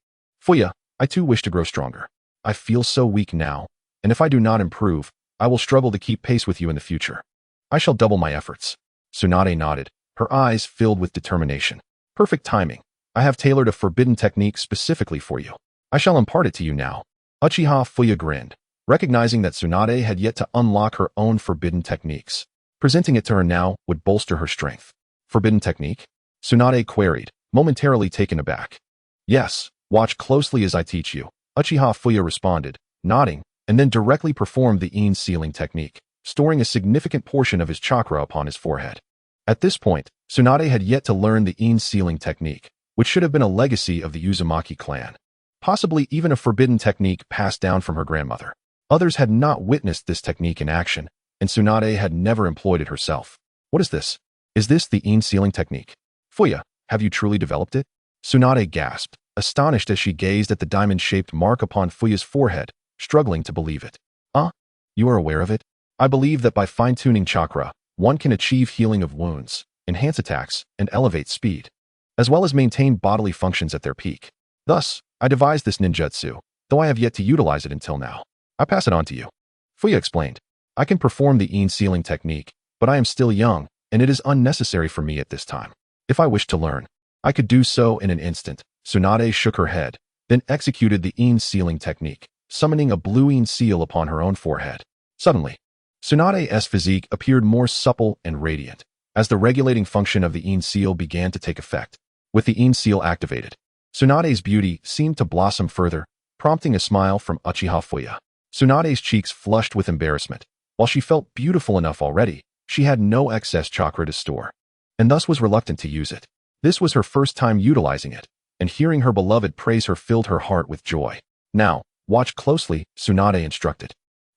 Fuyu, I too wish to grow stronger. I feel so weak now, and if I do not improve, I will struggle to keep pace with you in the future. I shall double my efforts. Tsunade nodded, her eyes filled with determination. Perfect timing. I have tailored a forbidden technique specifically for you. I shall impart it to you now. Uchiha Fuyu grinned, recognizing that Tsunade had yet to unlock her own forbidden techniques. Presenting it to her now would bolster her strength. Forbidden technique? Tsunade queried, momentarily taken aback. Yes, watch closely as I teach you, Uchiha Fuyu responded, nodding, and then directly performed the Ein sealing technique, storing a significant portion of his chakra upon his forehead. At this point, Tsunade had yet to learn the Ein sealing technique, which should have been a legacy of the Uzumaki clan. Possibly even a forbidden technique passed down from her grandmother. Others had not witnessed this technique in action, and Tsunade had never employed it herself. What is this? Is this the Ein sealing technique? Fuyu, have you truly developed it? Tsunade gasped, astonished as she gazed at the diamond-shaped mark upon Fuyu's forehead, struggling to believe it. You are aware of it? I believe that by fine-tuning chakra, one can achieve healing of wounds, enhance attacks, and elevate speed, as well as maintain bodily functions at their peak. Thus, I devised this ninjutsu, though I have yet to utilize it until now. I pass it on to you. Fuyu explained. I can perform the Ein sealing technique, but I am still young, and it is unnecessary for me at this time. If I wish to learn, I could do so in an instant. Tsunade shook her head, then executed the Ein sealing technique, summoning a blue Ein seal upon her own forehead. Suddenly, Tsunade's physique appeared more supple and radiant, as the regulating function of the Ein seal began to take effect. With the Ein seal activated, Tsunade's beauty seemed to blossom further, prompting a smile from Uchiha Fuyu. Tsunade's cheeks flushed with embarrassment. While she felt beautiful enough already, she had no excess chakra to store, and thus was reluctant to use it. This was her first time utilizing it, and hearing her beloved praise her filled her heart with joy. Now, watch closely, Tsunade instructed.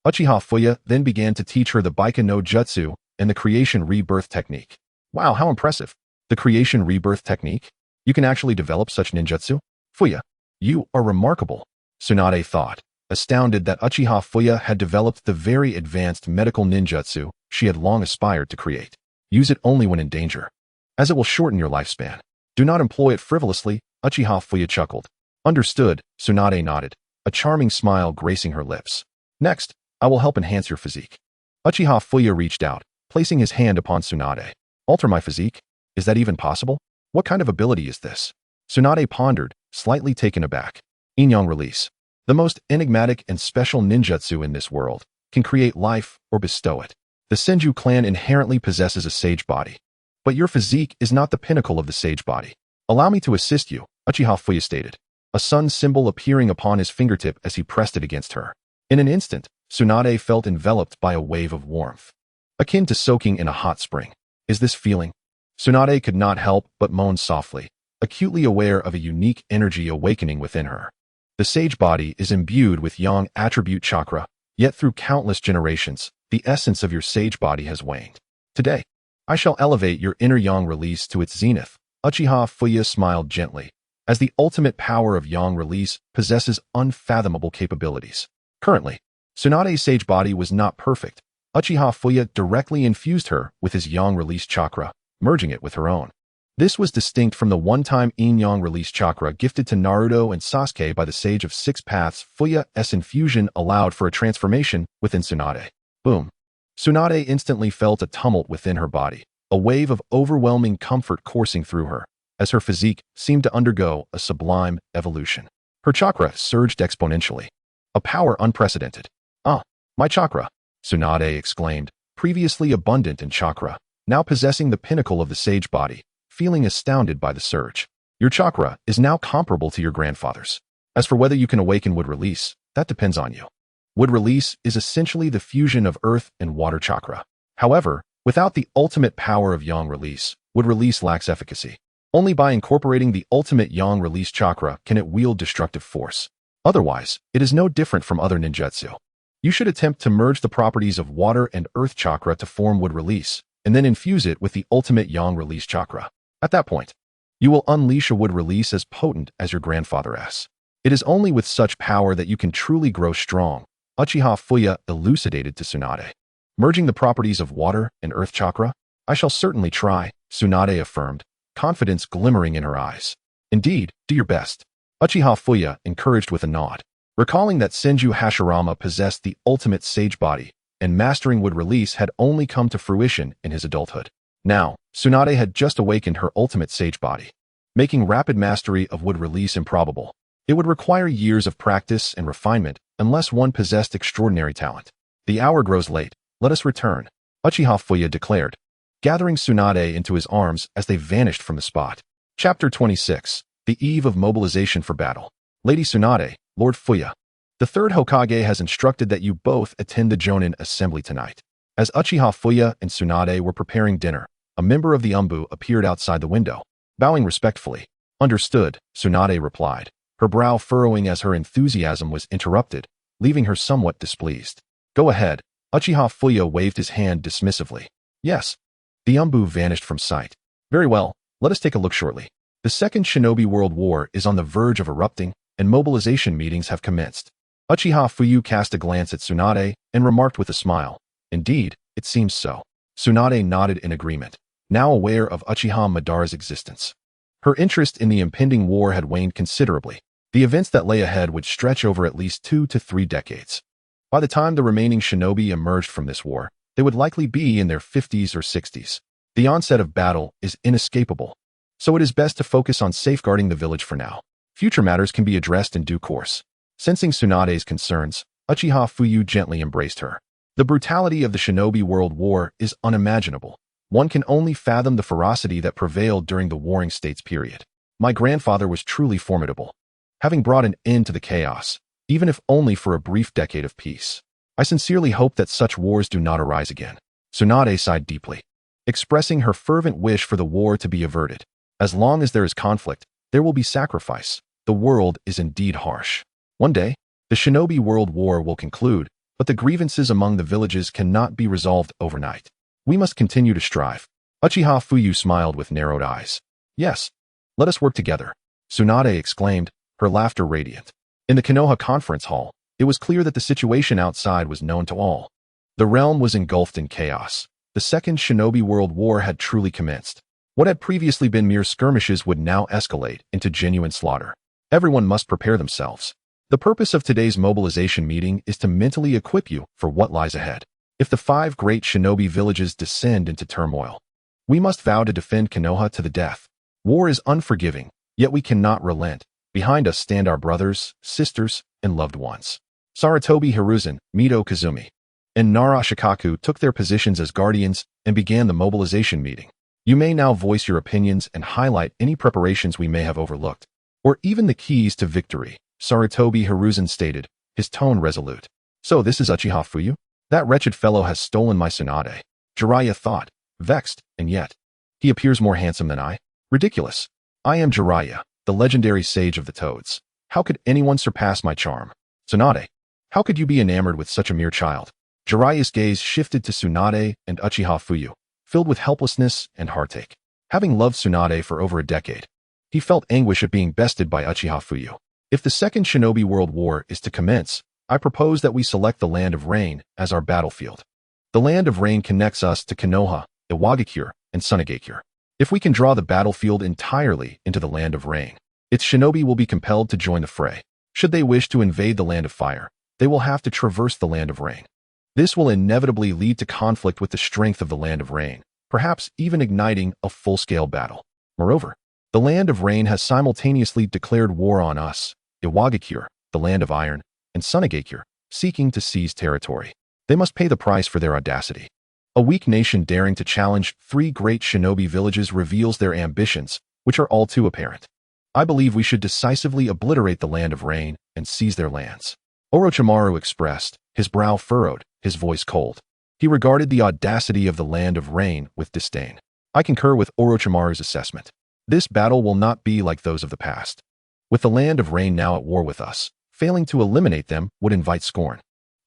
Uchiha Fuyu then began to teach her the Baika no Jutsu and the Creation Rebirth technique. Wow, how impressive. The Creation Rebirth technique? You can actually develop such ninjutsu? Fuyu, you are remarkable, Tsunade thought, astounded that Uchiha Fuyu had developed the very advanced medical ninjutsu she had long aspired to create. Use it only when in danger, as it will shorten your lifespan. Do not employ it frivolously, Uchiha Fuyu chuckled. Understood, Tsunade nodded, a charming smile gracing her lips. Next, I will help enhance your physique. Uchiha Fuyu reached out, placing his hand upon Tsunade. Alter my physique? Is that even possible? What kind of ability is this? Tsunade pondered, slightly taken aback. Inyang release. The most enigmatic and special ninjutsu in this world can create life or bestow it. The Senju clan inherently possesses a sage body. But your physique is not the pinnacle of the sage body. Allow me to assist you, Uchiha Fuyu stated, a sun symbol appearing upon his fingertip as he pressed it against her. In an instant, Tsunade felt enveloped by a wave of warmth, akin to soaking in a hot spring. Is this feeling? Tsunade could not help but moan softly, acutely aware of a unique energy awakening within her. The sage body is imbued with yang attribute chakra, yet through countless generations, the essence of your sage body has waned. Today, I shall elevate your inner yang release to its zenith. Uchiha Fuyu smiled gently, as the ultimate power of yang release possesses unfathomable capabilities. Currently, Tsunade's sage body was not perfect. Uchiha Fuyu directly infused her with his yang release chakra, merging it with her own. This was distinct from the one-time yin-yang release chakra gifted to Naruto and Sasuke by the Sage of Six Paths. Fuyu's infusion allowed for a transformation within Tsunade. Boom. Tsunade instantly felt a tumult within her body, a wave of overwhelming comfort coursing through her, as her physique seemed to undergo a sublime evolution. Her chakra surged exponentially. A power unprecedented. "Ah, my chakra," Tsunade exclaimed, previously abundant in chakra, now possessing the pinnacle of the sage body, feeling astounded by the surge. Your chakra is now comparable to your grandfather's. As for whether you can awaken wood release, that depends on you. Wood release is essentially the fusion of earth and water chakra. However, without the ultimate power of yang release, wood release lacks efficacy. Only by incorporating the ultimate yang release chakra can it wield destructive force. Otherwise, it is no different from other ninjutsu. You should attempt to merge the properties of water and earth chakra to form wood release, and then infuse it with the ultimate yang release chakra. At that point, you will unleash a wood release as potent as your grandfather's. It is only with such power that you can truly grow strong, Uchiha Fuyu elucidated to Tsunade. Merging the properties of water and earth chakra? I shall certainly try, Tsunade affirmed, confidence glimmering in her eyes. Indeed, do your best. Uchiha Fuyu encouraged with a nod. Recalling that Senju Hashirama possessed the ultimate sage body, and mastering wood release had only come to fruition in his adulthood. Now, Tsunade had just awakened her ultimate sage body, making rapid mastery of wood release improbable. It would require years of practice and refinement unless one possessed extraordinary talent. The hour grows late. Let us return, Uchiha Fuyu declared, gathering Tsunade into his arms as they vanished from the spot. Chapter 26. The Eve of Mobilization for Battle. Lady Tsunade, Lord Fuyu, the Third Hokage has instructed that you both attend the Jonin assembly tonight. As Uchiha Fuyu and Tsunade were preparing dinner, a member of the Umbu appeared outside the window, bowing respectfully. Understood, Tsunade replied, her brow furrowing as her enthusiasm was interrupted, leaving her somewhat displeased. Go ahead, Uchiha Fuyu waved his hand dismissively. Yes. The Umbu vanished from sight. Very well, let us take a look shortly. The Second Shinobi World War is on the verge of erupting, and mobilization meetings have commenced. Uchiha Fuyu cast a glance at Tsunade and remarked with a smile. Indeed, it seems so. Tsunade nodded in agreement, now aware of Uchiha Madara's existence. Her interest in the impending war had waned considerably. The events that lay ahead would stretch over at least 2 to 3 decades. By the time the remaining shinobi emerged from this war, they would likely be in their 50s or 60s. The onset of battle is inescapable, so it is best to focus on safeguarding the village for now. Future matters can be addressed in due course. Sensing Tsunade's concerns, Uchiha Fuyu gently embraced her. The brutality of the Shinobi World War is unimaginable. One can only fathom the ferocity that prevailed during the Warring States period. My grandfather was truly formidable, having brought an end to the chaos, even if only for a brief decade of peace. I sincerely hope that such wars do not arise again. Tsunade sighed deeply, expressing her fervent wish for the war to be averted. As long as there is conflict, there will be sacrifice. The world is indeed harsh. One day, the Shinobi World War will conclude, but the grievances among the villages cannot be resolved overnight. We must continue to strive. Uchiha Fuyu smiled with narrowed eyes. Yes, let us work together, Tsunade exclaimed, her laughter radiant. In the Konoha conference hall, it was clear that the situation outside was known to all. The realm was engulfed in chaos. The Second Shinobi World War had truly commenced. What had previously been mere skirmishes would now escalate into genuine slaughter. Everyone must prepare themselves. The purpose of today's mobilization meeting is to mentally equip you for what lies ahead. If the 5 great shinobi villages descend into turmoil, we must vow to defend Konoha to the death. War is unforgiving, yet we cannot relent, Behind us stand our brothers, sisters, and loved ones. Sarutobi Hiruzen, Mito Kazumi, and Nara Shikaku took their positions as guardians and began the mobilization meeting. You may now voice your opinions and highlight any preparations we may have overlooked, or even the keys to victory, Sarutobi Hiruzen stated, his tone resolute. So this is Uchiha Fuyu? That wretched fellow has stolen my Tsunade, Jiraiya thought, vexed, and yet, he appears more handsome than I. Ridiculous. I am Jiraiya, the legendary sage of the toads. How could anyone surpass my charm? Tsunade, how could you be enamored with such a mere child? Jiraiya's gaze shifted to Tsunade and Uchiha Fuyu, filled with helplessness and heartache. Having loved Tsunade for over a decade, he felt anguish at being bested by Uchiha Fuyu. If the Second Shinobi World War is to commence, I propose that we select the Land of Rain as our battlefield. The Land of Rain connects us to Konoha, Iwagakure, and Tsunade. If we can draw the battlefield entirely into the Land of Rain, its shinobi will be compelled to join the fray. Should they wish to invade the Land of Fire, they will have to traverse the Land of Rain. This will inevitably lead to conflict with the strength of the Land of Rain, perhaps even igniting a full-scale battle. Moreover, the Land of Rain has simultaneously declared war on us, Iwagakure, the Land of Iron, and Tsunade, seeking to seize territory. They must pay the price for their audacity. A weak nation daring to challenge 3 great shinobi villages reveals their ambitions, which are all too apparent. I believe we should decisively obliterate the Land of Rain and seize their lands. Orochimaru expressed, his brow furrowed, his voice cold. He regarded the audacity of the Land of Rain with disdain. I concur with Orochimaru's assessment. This battle will not be like those of the past. With the Land of Rain now at war with us, failing to eliminate them would invite scorn.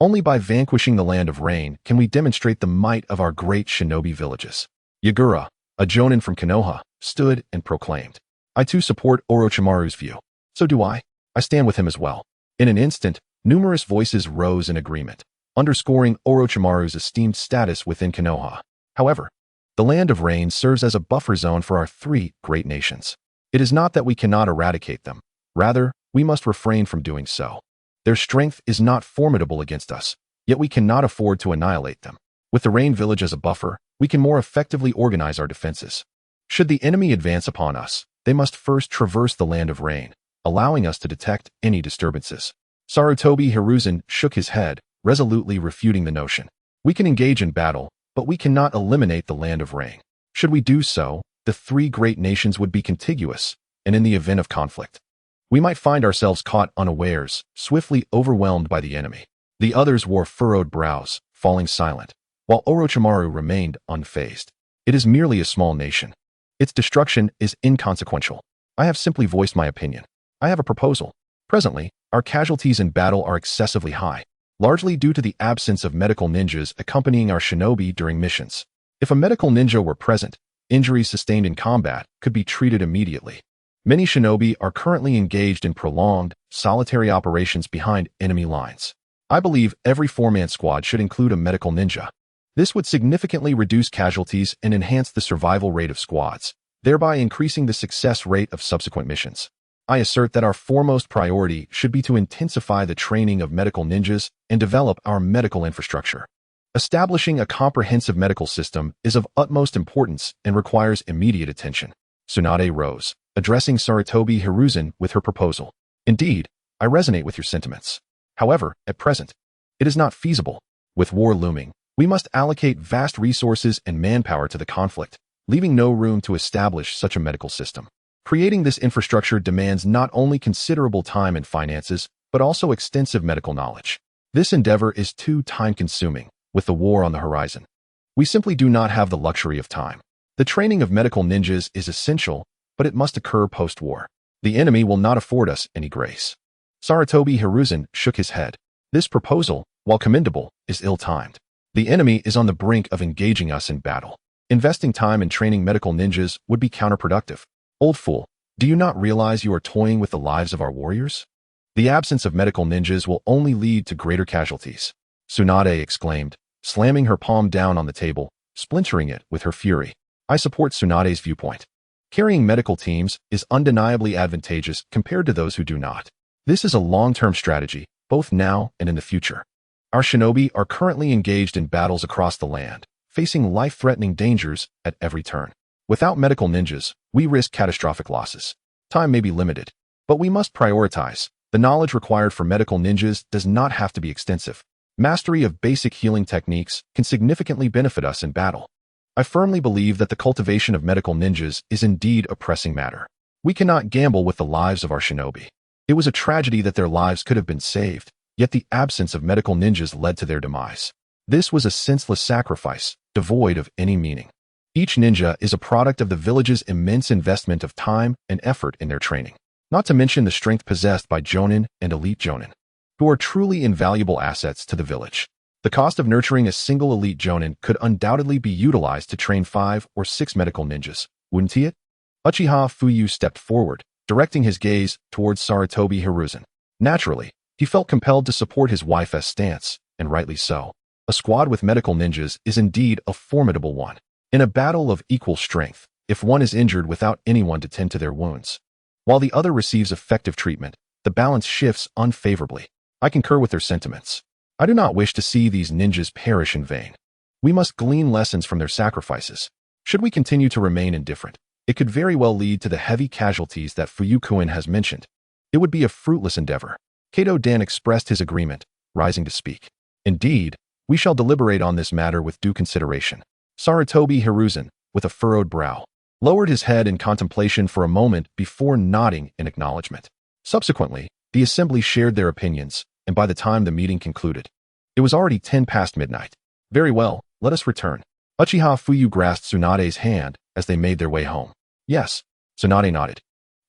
Only by vanquishing the Land of Rain can we demonstrate the might of our great shinobi villages. Yagura, a jonin from Konoha, stood and proclaimed, I too support Orochimaru's view. So do I. I stand with him as well. In an instant, numerous voices rose in agreement, underscoring Orochimaru's esteemed status within Konoha. However, the Land of Rain serves as a buffer zone for our 3 great nations. It is not that we cannot eradicate them. Rather, we must refrain from doing so. Their strength is not formidable against us, yet we cannot afford to annihilate them. With the Rain Village as a buffer, we can more effectively organize our defenses. Should the enemy advance upon us, they must first traverse the Land of Rain, allowing us to detect any disturbances. Sarutobi Hiruzen shook his head, resolutely refuting the notion. We can engage in battle, but we cannot eliminate the Land of Rain. Should we do so, the 3 great nations would be contiguous, and in the event of conflict, we might find ourselves caught unawares, swiftly overwhelmed by the enemy. The others wore furrowed brows, falling silent, while Orochimaru remained unfazed. It is merely a small nation. Its destruction is inconsequential. I have simply voiced my opinion. I have a proposal. Presently, our casualties in battle are excessively high, largely due to the absence of medical ninjas accompanying our shinobi during missions. If a medical ninja were present, injuries sustained in combat could be treated immediately. Many shinobi are currently engaged in prolonged, solitary operations behind enemy lines. I believe every 4-man squad should include a medical ninja. This would significantly reduce casualties and enhance the survival rate of squads, thereby increasing the success rate of subsequent missions. I assert that our foremost priority should be to intensify the training of medical ninjas and develop our medical infrastructure. Establishing a comprehensive medical system is of utmost importance and requires immediate attention. Tsunade rose, addressing Sarutobi Hiruzen with her proposal. Indeed, I resonate with your sentiments. However, at present, it is not feasible. With war looming, we must allocate vast resources and manpower to the conflict, leaving no room to establish such a medical system. Creating this infrastructure demands not only considerable time and finances, but also extensive medical knowledge. This endeavor is too time-consuming, with the war on the horizon. We simply do not have the luxury of time. The training of medical ninjas is essential, but it must occur post-war. The enemy will not afford us any grace. Sarutobi Hiruzen shook his head. This proposal, while commendable, is ill-timed. The enemy is on the brink of engaging us in battle. Investing time in training medical ninjas would be counterproductive. Old fool, do you not realize you are toying with the lives of our warriors? The absence of medical ninjas will only lead to greater casualties. Tsunade exclaimed, slamming her palm down on the table, splintering it with her fury. I support Tsunade's viewpoint. Carrying medical teams is undeniably advantageous compared to those who do not. This is a long-term strategy, both now and in the future. Our shinobi are currently engaged in battles across the land, facing life-threatening dangers at every turn. Without medical ninjas, we risk catastrophic losses. Time may be limited, But we must prioritize. The knowledge required for medical ninjas does not have to be extensive. Mastery of basic healing techniques can significantly benefit us in battle. I firmly believe that the cultivation of medical ninjas is indeed a pressing matter. We cannot gamble with the lives of our shinobi. It was a tragedy that their lives could have been saved, yet the absence of medical ninjas led to their demise. This was a senseless sacrifice, devoid of any meaning. Each ninja is a product of the village's immense investment of time and effort in their training, not to mention the strength possessed by jonin and elite jonin, who are truly invaluable assets to the village. The cost of nurturing a single elite jonin could undoubtedly be utilized to train 5 or 6 medical ninjas, wouldn't it? Uchiha Fuyu stepped forward, directing his gaze towards Sarutobi Hiruzen. Naturally, he felt compelled to support his wife's stance, and rightly so. A squad with medical ninjas is indeed a formidable one. In a battle of equal strength, if one is injured without anyone to tend to their wounds, while the other receives effective treatment, the balance shifts unfavorably. I concur with their sentiments. I do not wish to see these ninjas perish in vain. We must glean lessons from their sacrifices. Should we continue to remain indifferent, it could very well lead to the heavy casualties that Fuyukuin has mentioned. It would be a fruitless endeavor. Kato Dan expressed his agreement, rising to speak. Indeed, we shall deliberate on this matter with due consideration. Sarutobi Hiruzen, with a furrowed brow, lowered his head in contemplation for a moment before nodding in acknowledgement. Subsequently, the assembly shared their opinions, and by the time the meeting concluded, it was already 10 past midnight. Very well, let us return. Uchiha Fuyu grasped Tsunade's hand as they made their way home. Yes, Tsunade nodded,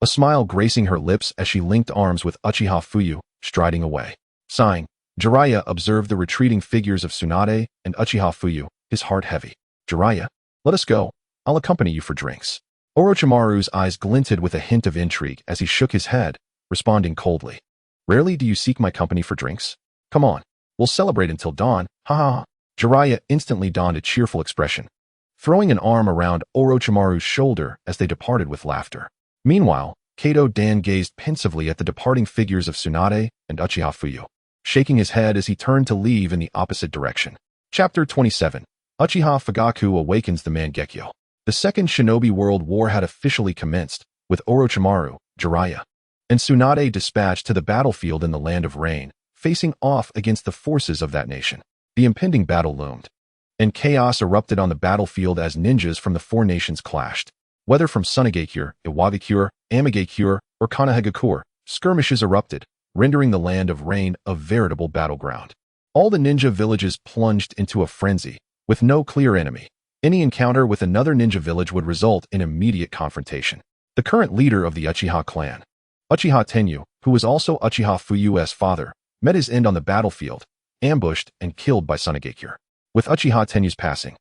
a smile gracing her lips as she linked arms with Uchiha Fuyu, striding away. Sighing, Jiraiya observed the retreating figures of Tsunade and Uchiha Fuyu, his heart heavy. Jiraiya, let us go. I'll accompany you for drinks. Orochimaru's eyes glinted with a hint of intrigue as he shook his head, responding coldly. Rarely do you seek my company for drinks? Come on, we'll celebrate until dawn, ha ha ha. Jiraiya instantly donned a cheerful expression, throwing an arm around Orochimaru's shoulder as they departed with laughter. Meanwhile, Kato Dan gazed pensively at the departing figures of Tsunade and Uchiha Fuyu, shaking his head as he turned to leave in the opposite direction. Chapter 27. Uchiha Fugaku awakens the Mangekyo. The Second Shinobi World War had officially commenced, with Orochimaru, Jiraiya, and Tsunade dispatched to the battlefield in the Land of Rain, facing off against the forces of that nation. The impending battle loomed, and chaos erupted on the battlefield as ninjas from the 4 nations clashed. Whether from Tsunade-kure, Iwabikure, Amigakure, or Konohagakure, skirmishes erupted, rendering the Land of Rain a veritable battleground. All the ninja villages plunged into a frenzy, with no clear enemy. Any encounter with another ninja village would result in immediate confrontation. The current leader of the Uchiha clan, Uchiha Tenyu, who was also Uchiha Fuyu's father, met his end on the battlefield, ambushed and killed by Tsunade-kure. With Uchiha Tenyu's passing,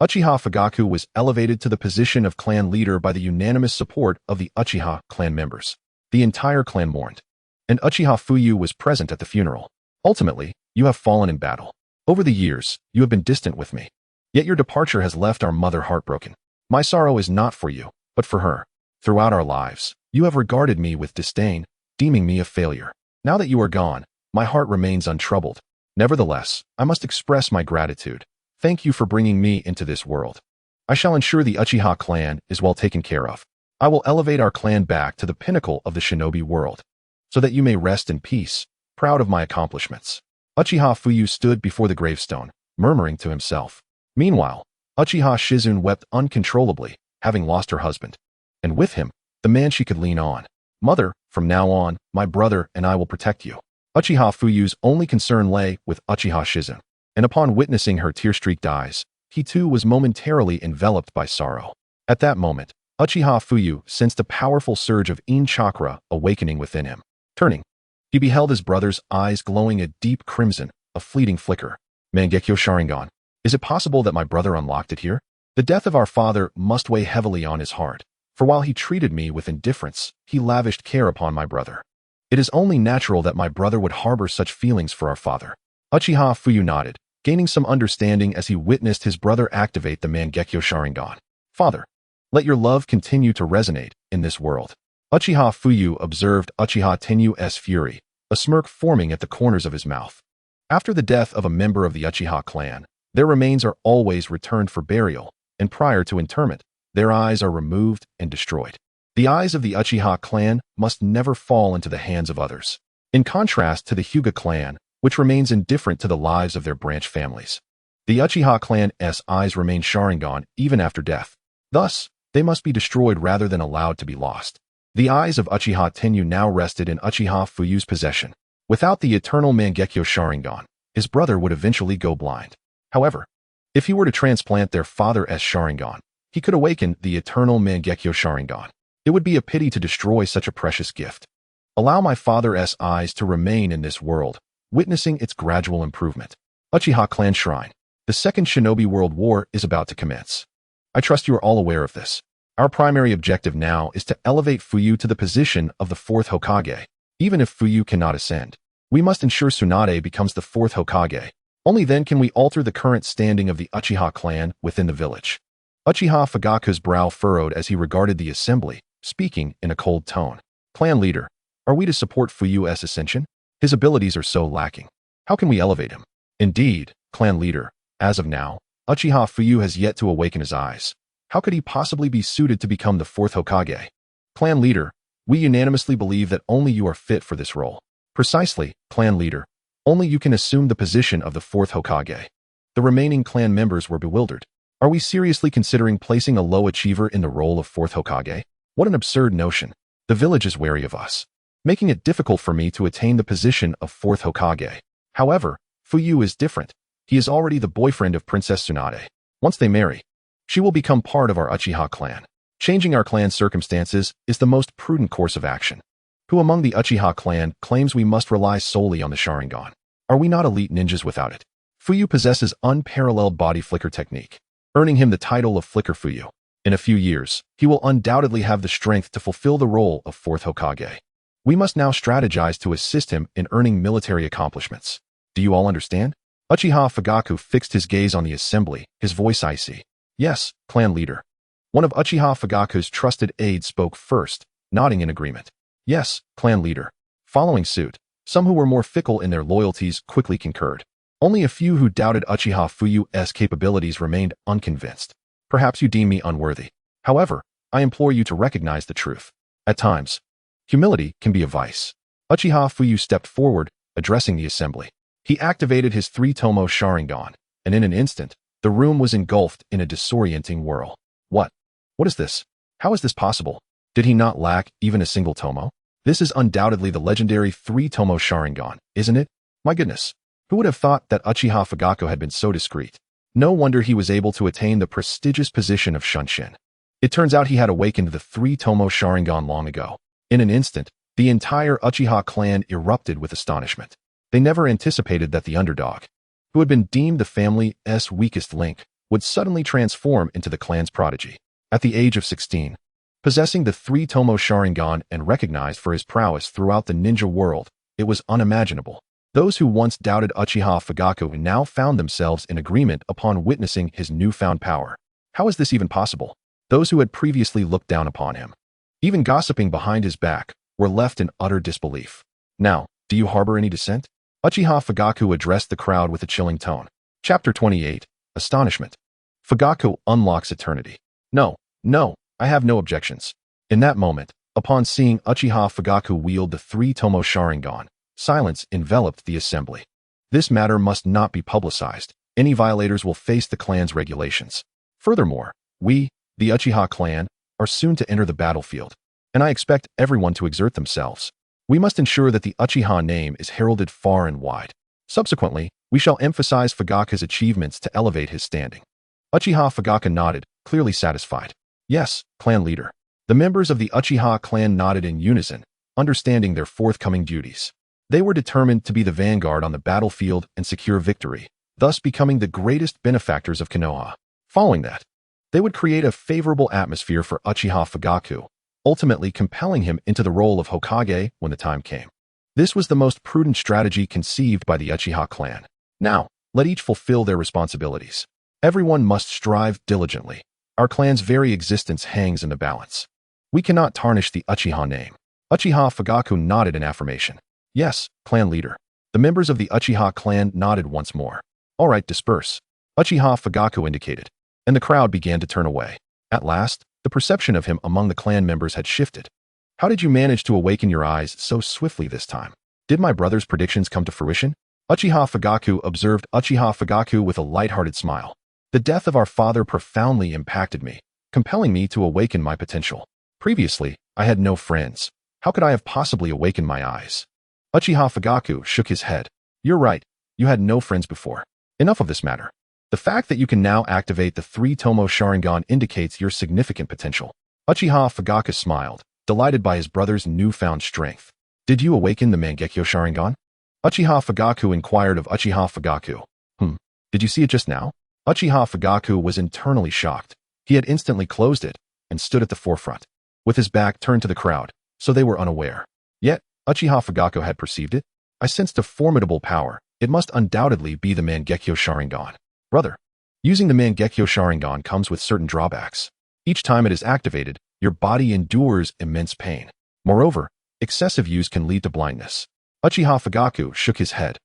Uchiha Fugaku was elevated to the position of clan leader by the unanimous support of the Uchiha clan members. The entire clan mourned, and Uchiha Fuyu was present at the funeral. Ultimately, you have fallen in battle. Over the years, you have been distant with me. Yet your departure has left our mother heartbroken. My sorrow is not for you, but for her. Throughout our lives, you have regarded me with disdain, deeming me a failure. Now that you are gone, my heart remains untroubled. Nevertheless, I must express my gratitude. Thank you for bringing me into this world. I shall ensure the Uchiha clan is well taken care of. I will elevate our clan back to the pinnacle of the shinobi world, so that you may rest in peace, proud of my accomplishments. Uchiha Fuyu stood before the gravestone, murmuring to himself. Meanwhile, Uchiha Shizune wept uncontrollably, having lost her husband, and with him, the man she could lean on. Mother, from now on, my brother and I will protect you. Uchiha Fuyu's only concern lay with Uchiha Shizune, and upon witnessing her tear-streaked eyes, he too was momentarily enveloped by sorrow. At that moment, Uchiha Fuyu sensed a powerful surge of In chakra awakening within him. Turning, he beheld his brother's eyes glowing a deep crimson, a fleeting flicker. Mangekyo Sharingan. Is it possible that my brother unlocked it here? The death of our father must weigh heavily on his heart, for while he treated me with indifference, he lavished care upon my brother. It is only natural that my brother would harbor such feelings for our father. Uchiha Fuyu nodded, gaining some understanding as he witnessed his brother activate the Mangekyo Sharingan. Father, let your love continue to resonate in this world. Uchiha Fuyu observed Uchiha Tenyu's fury, a smirk forming at the corners of his mouth. After the death of a member of the Uchiha clan, their remains are always returned for burial, and prior to interment, their eyes are removed and destroyed. The eyes of the Uchiha clan must never fall into the hands of others. In contrast to the Hyuga clan, which remains indifferent to the lives of their branch families. The Uchiha clan's eyes remain Sharingan even after death. Thus, they must be destroyed rather than allowed to be lost. The eyes of Uchiha Tenyu now rested in Uchiha Fuyu's possession. Without the eternal Mangekyo Sharingan, his brother would eventually go blind. However, if he were to transplant their father's Sharingan, he could awaken the eternal Mangekyo Sharingan. It would be a pity to destroy such a precious gift. Allow my father's eyes to remain in this world, witnessing its gradual improvement. Uchiha Clan Shrine. The Second Shinobi World War is about to commence. I trust you are all aware of this. Our primary objective now is to elevate Fuyu to the position of the Fourth Hokage. Even if Fuyu cannot ascend, we must ensure Tsunade becomes the Fourth Hokage. Only then can we alter the current standing of the Uchiha clan within the village. Uchiha Fugaku's brow furrowed as he regarded the assembly, speaking in a cold tone. Clan leader, are we to support Fuyu's ascension? His abilities are so lacking. How can we elevate him? Indeed, clan leader, as of now, Uchiha Fuyu has yet to awaken his eyes. How could he possibly be suited to become the Fourth Hokage? Clan leader, we unanimously believe that only you are fit for this role. Precisely, clan leader. Only you can assume the position of the Fourth Hokage. The remaining clan members were bewildered. Are we seriously considering placing a low achiever in the role of Fourth Hokage? What an absurd notion. The village is wary of us, making it difficult for me to attain the position of Fourth Hokage. However, Fuyu is different. He is already the boyfriend of Princess Tsunade. Once they marry, she will become part of our Uchiha clan. Changing our clan's circumstances is the most prudent course of action. Who among the Uchiha clan claims we must rely solely on the Sharingan? Are we not elite ninjas without it? Fuyu possesses unparalleled body flicker technique, earning him the title of Flicker Fuyu. In a few years, he will undoubtedly have the strength to fulfill the role of Fourth Hokage. We must now strategize to assist him in earning military accomplishments. Do you all understand? Uchiha Fugaku fixed his gaze on the assembly, his voice icy. Yes, clan leader. One of Uchiha Fugaku's trusted aides spoke first, nodding in agreement. Yes, clan leader. Following suit, some who were more fickle in their loyalties quickly concurred. Only a few who doubted Uchiha Fuyu's capabilities remained unconvinced. Perhaps you deem me unworthy. However, I implore you to recognize the truth. At times, humility can be a vice. Uchiha Fuyu stepped forward, addressing the assembly. He activated his three-tomo Sharingan, and in an instant, the room was engulfed in a disorienting whirl. What? What is this? How is this possible? Did he not lack even a single tomo? This is undoubtedly the legendary three-tomo Sharingan, isn't it? My goodness. Who would have thought that Uchiha Fugaku had been so discreet? No wonder he was able to attain the prestigious position of Shunshin. It turns out he had awakened the three-tomo Sharingan long ago. In an instant, the entire Uchiha clan erupted with astonishment. They never anticipated that the underdog, who had been deemed the family's weakest link, would suddenly transform into the clan's prodigy. At the age of 16, possessing the three-tomo Sharingan and recognized for his prowess throughout the ninja world, it was unimaginable. Those who once doubted Uchiha Fugaku now found themselves in agreement upon witnessing his newfound power. How is this even possible? Those who had previously looked down upon him, even gossiping behind his back, were left in utter disbelief. Now, do you harbor any dissent? Uchiha Fugaku addressed the crowd with a chilling tone. Chapter 28. Astonishment. Fugaku unlocks eternity. No, I have no objections. In that moment, upon seeing Uchiha Fugaku wield the three-tomo Sharingan, silence enveloped the assembly. This matter must not be publicized. Any violators will face the clan's regulations. Furthermore, we, the Uchiha clan, are soon to enter the battlefield, and I expect everyone to exert themselves. We must ensure that the Uchiha name is heralded far and wide. Subsequently, we shall emphasize Fugaku's achievements to elevate his standing. Uchiha Fugaku nodded, clearly satisfied. Yes, clan leader. The members of the Uchiha clan nodded in unison, understanding their forthcoming duties. They were determined to be the vanguard on the battlefield and secure victory, thus becoming the greatest benefactors of Konoha. Following that, they would create a favorable atmosphere for Uchiha Fugaku, ultimately compelling him into the role of Hokage when the time came. This was the most prudent strategy conceived by the Uchiha clan. Now, let each fulfill their responsibilities. Everyone must strive diligently. Our clan's very existence hangs in the balance. We cannot tarnish the Uchiha name. Uchiha Fugaku nodded in affirmation. Yes, clan leader. The members of the Uchiha clan nodded once more. All right, disperse. Uchiha Fugaku indicated, and the crowd began to turn away. At last, The perception of him among the clan members had shifted. How did you manage to awaken your eyes so swiftly this time? Did my brother's predictions come to fruition? Uchiha Fugaku observed Uchiha Fugaku with a lighthearted smile. The death of our father profoundly impacted me, compelling me to awaken my potential. Previously, I had no friends. How could I have possibly awakened my eyes? Uchiha Fugaku shook his head. You're right, you had no friends before. Enough of this matter. The fact that you can now activate the 3-Tomo Sharingan indicates your significant potential. Uchiha Fugaku smiled, delighted by his brother's newfound strength. Did you awaken the Mangekyo Sharingan? Uchiha Fugaku inquired of Uchiha Fugaku. Did you see it just now? Uchiha Fugaku was internally shocked. He had instantly closed it and stood at the forefront, with his back turned to the crowd, so they were unaware. Yet, Uchiha Fugaku had perceived it. I sensed a formidable power. It must undoubtedly be the Mangekyo Sharingan. Brother, using the Mangekyo Sharingan comes with certain drawbacks. Each time it is activated, your body endures immense pain. Moreover, excessive use can lead to blindness. Uchiha Fugaku shook his head.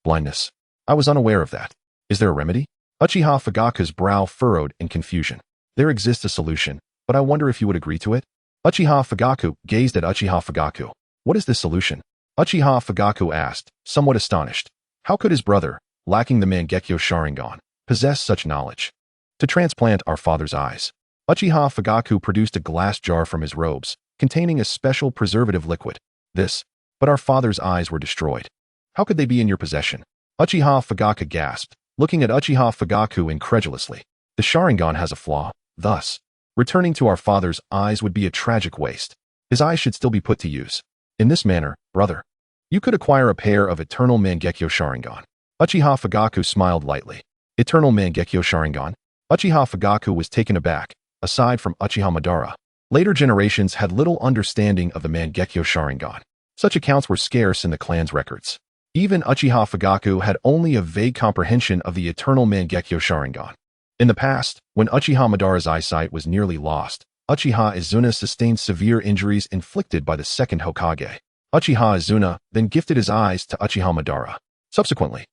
Blindness. I was unaware of that. Is there a remedy? Uchiha Fugaku's brow furrowed in confusion. There exists a solution, but I wonder if you would agree to it? Uchiha Fugaku gazed at Uchiha Fugaku. What is this solution? Uchiha Fugaku asked, somewhat astonished. How could his brother, lacking the Mangekyo Sharingan, possess such knowledge? To transplant our father's eyes. Uchiha Fugaku produced a glass jar from his robes, containing a special preservative liquid. But our father's eyes were destroyed. How could they be in your possession? Uchiha Fugaku gasped, looking at Uchiha Fugaku incredulously. The Sharingan has a flaw, thus, returning to our father's eyes would be a tragic waste. His eyes should still be put to use. In this manner, brother, you could acquire a pair of eternal Mangekyo Sharingan. Uchiha Fugaku smiled lightly. Eternal Mangekyo Sharingan? Uchiha Fugaku was taken aback. Aside from Uchiha Madara, later generations had little understanding of the Mangekyo Sharingan. Such accounts were scarce in the clan's records. Even Uchiha Fugaku had only a vague comprehension of the eternal Mangekyo Sharingan. In the past, when Uchiha Madara's eyesight was nearly lost, Uchiha Izuna sustained severe injuries inflicted by the second Hokage. Uchiha Izuna then gifted his eyes to Uchiha Madara. Subsequently,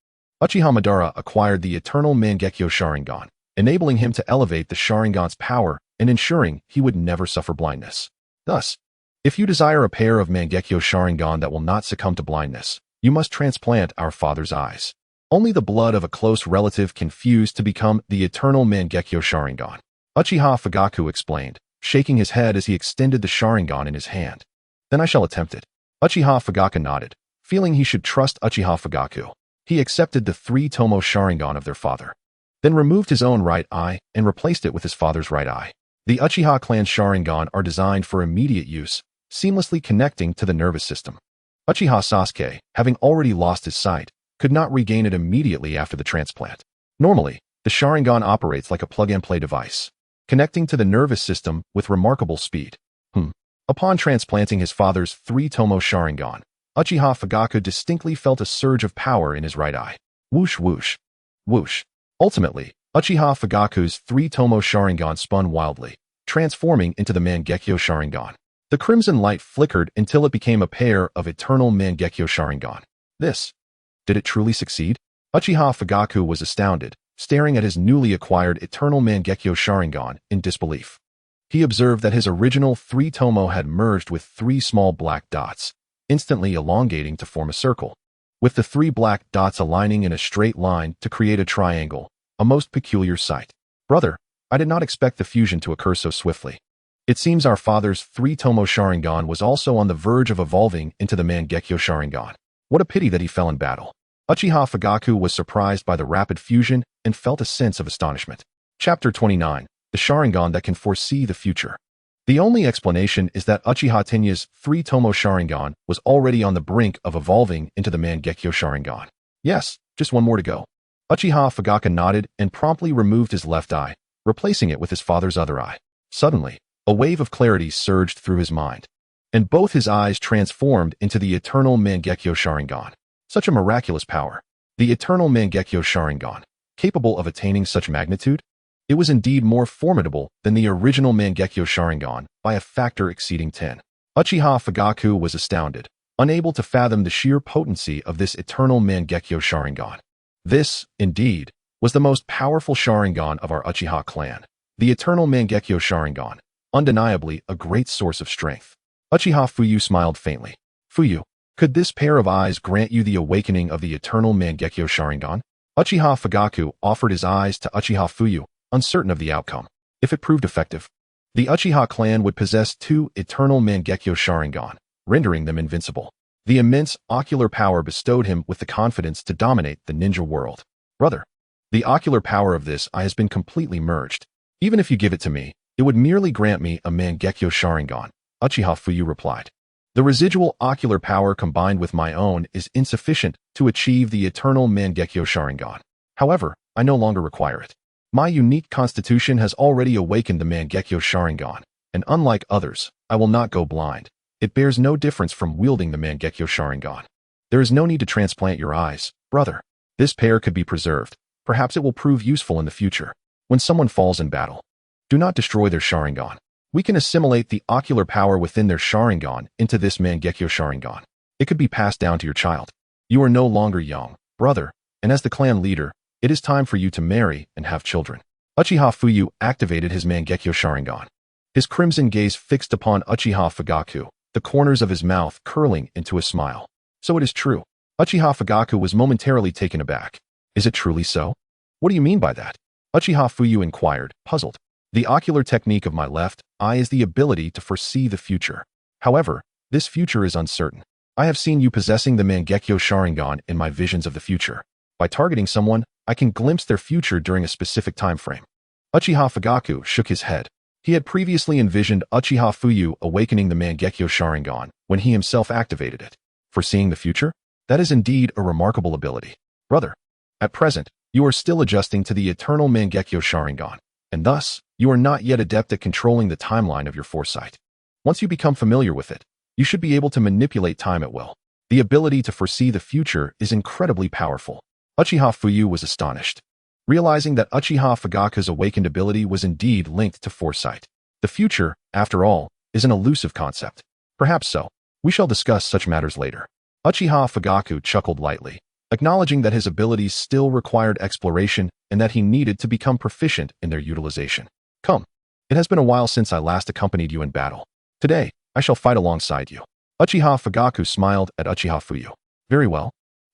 Uchiha Madara acquired the eternal Mangekyo Sharingan, enabling him to elevate the Sharingan's power and ensuring he would never suffer blindness. Thus, if you desire a pair of Mangekyo Sharingan that will not succumb to blindness, you must transplant our father's eyes. Only the blood of a close relative can fuse to become the eternal Mangekyo Sharingan. Uchiha Fugaku explained, shaking his head as he extended the Sharingan in his hand. Then I shall attempt it. Uchiha Fugaku nodded, feeling he should trust Uchiha Fugaku. He accepted the 3-Tomo Sharingan of their father, then removed his own right eye and replaced it with his father's right eye. The Uchiha clan Sharingan are designed for immediate use, seamlessly connecting to the nervous system. Uchiha Sasuke, having already lost his sight, could not regain it immediately after the transplant. Normally, the Sharingan operates like a plug-and-play device, connecting to the nervous system with remarkable speed. Upon transplanting his father's 3-Tomo Sharingan, Uchiha Fugaku distinctly felt a surge of power in his right eye. Whoosh whoosh. Whoosh. Ultimately, Uchiha Fugaku's 3-Tomo Sharingan spun wildly, transforming into the Mangekyo Sharingan. The crimson light flickered until it became a pair of eternal Mangekyo Sharingan. Did it truly succeed? Uchiha Fugaku was astounded, staring at his newly acquired eternal Mangekyo Sharingan in disbelief. He observed that his original 3-Tomo had merged with 3 small black dots, instantly elongating to form a circle, with the 3 black dots aligning in a straight line to create a triangle, a most peculiar sight. Brother, I did not expect the fusion to occur so swiftly. It seems our father's 3-Tomo Sharingan was also on the verge of evolving into the Mangekyo Sharingan. What a pity that he fell in battle. Uchiha Fugaku was surprised by the rapid fusion and felt a sense of astonishment. Chapter 29. The Sharingan that can foresee the future. The only explanation is that Uchiha Tenya's 3-Tomo Sharingan was already on the brink of evolving into the Mangekyo Sharingan. Yes, just one more to go. Uchiha Fugaku nodded and promptly removed his left eye, replacing it with his father's other eye. Suddenly, a wave of clarity surged through his mind, and both his eyes transformed into the eternal Mangekyo Sharingan. Such a miraculous power. The eternal Mangekyo Sharingan, capable of attaining such magnitude? It was indeed more formidable than the original Mangekyo Sharingan by a factor exceeding 10. Uchiha Fugaku was astounded, unable to fathom the sheer potency of this eternal Mangekyo Sharingan. This, indeed, was the most powerful Sharingan of our Uchiha clan. The eternal Mangekyo Sharingan, undeniably a great source of strength. Uchiha Fuyu smiled faintly. Fuyu, could this pair of eyes grant you the awakening of the eternal Mangekyo Sharingan? Uchiha Fugaku offered his eyes to Uchiha Fuyu, uncertain of the outcome. If it proved effective, the Uchiha clan would possess 2 eternal Mangekyo Sharingan, rendering them invincible. The immense ocular power bestowed him with the confidence to dominate the ninja world. Brother, the ocular power of this eye has been completely merged. Even if you give it to me, it would merely grant me a Mangekyo Sharingan, Uchiha Fuyu replied. The residual ocular power combined with my own is insufficient to achieve the eternal Mangekyo Sharingan. However, I no longer require it. My unique constitution has already awakened the Mangekyo Sharingan, and unlike others, I will not go blind. It bears no difference from wielding the Mangekyo Sharingan. There is no need to transplant your eyes, brother. This pair could be preserved. Perhaps it will prove useful in the future. When someone falls in battle, do not destroy their Sharingan. We can assimilate the ocular power within their Sharingan into this Mangekyo Sharingan. It could be passed down to your child. You are no longer young, brother, and as the clan leader, it is time for you to marry and have children. Uchiha Fuyu activated his Mangekyo Sharingan. His crimson gaze fixed upon Uchiha Fugaku, the corners of his mouth curling into a smile. So it is true. Uchiha Fugaku was momentarily taken aback. Is it truly so? What do you mean by that? Uchiha Fuyu inquired, puzzled. The ocular technique of my left eye is the ability to foresee the future. However, this future is uncertain. I have seen you possessing the Mangekyo Sharingan in my visions of the future. By targeting someone, I can glimpse their future during a specific time frame. Uchiha Fugaku shook his head. He had previously envisioned Uchiha Fuyu awakening the Mangekyo Sharingan when he himself activated it. Foreseeing the future? That is indeed a remarkable ability. Brother, at present, you are still adjusting to the eternal Mangekyo Sharingan, and thus, you are not yet adept at controlling the timeline of your foresight. Once you become familiar with it, you should be able to manipulate time at will. The ability to foresee the future is incredibly powerful. Uchiha Fuyu was astonished, realizing that Uchiha Fugaku's awakened ability was indeed linked to foresight. The future, after all, is an elusive concept. Perhaps so. We shall discuss such matters later. Uchiha Fugaku chuckled lightly, acknowledging that his abilities still required exploration and that he needed to become proficient in their utilization. Come, it has been a while since I last accompanied you in battle. Today, I shall fight alongside you. Uchiha Fugaku smiled at Uchiha Fuyu. Very well.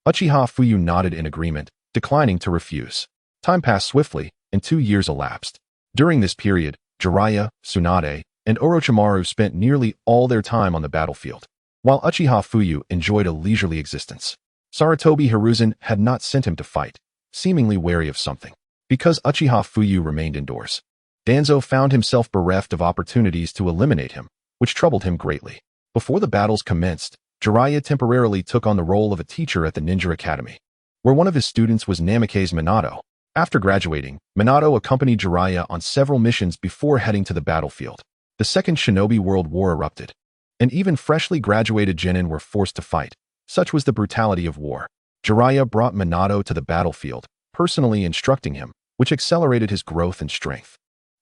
Uchiha Fuyu nodded in agreement, declining to refuse. Time passed swiftly, and 2 years elapsed. During this period, Jiraiya, Tsunade, and Orochimaru spent nearly all their time on the battlefield, while Uchiha Fuyu enjoyed a leisurely existence. Sarutobi Hiruzen had not sent him to fight, seemingly wary of something, because Uchiha Fuyu remained indoors. Danzo found himself bereft of opportunities to eliminate him, which troubled him greatly. Before the battles commenced, Jiraiya temporarily took on the role of a teacher at the Ninja Academy, where one of his students was Namikaze Minato. After graduating, Minato accompanied Jiraiya on several missions before heading to the battlefield. The Second Shinobi World War erupted, and even freshly graduated genin were forced to fight. Such was the brutality of war. Jiraiya brought Minato to the battlefield, personally instructing him, which accelerated his growth and strength.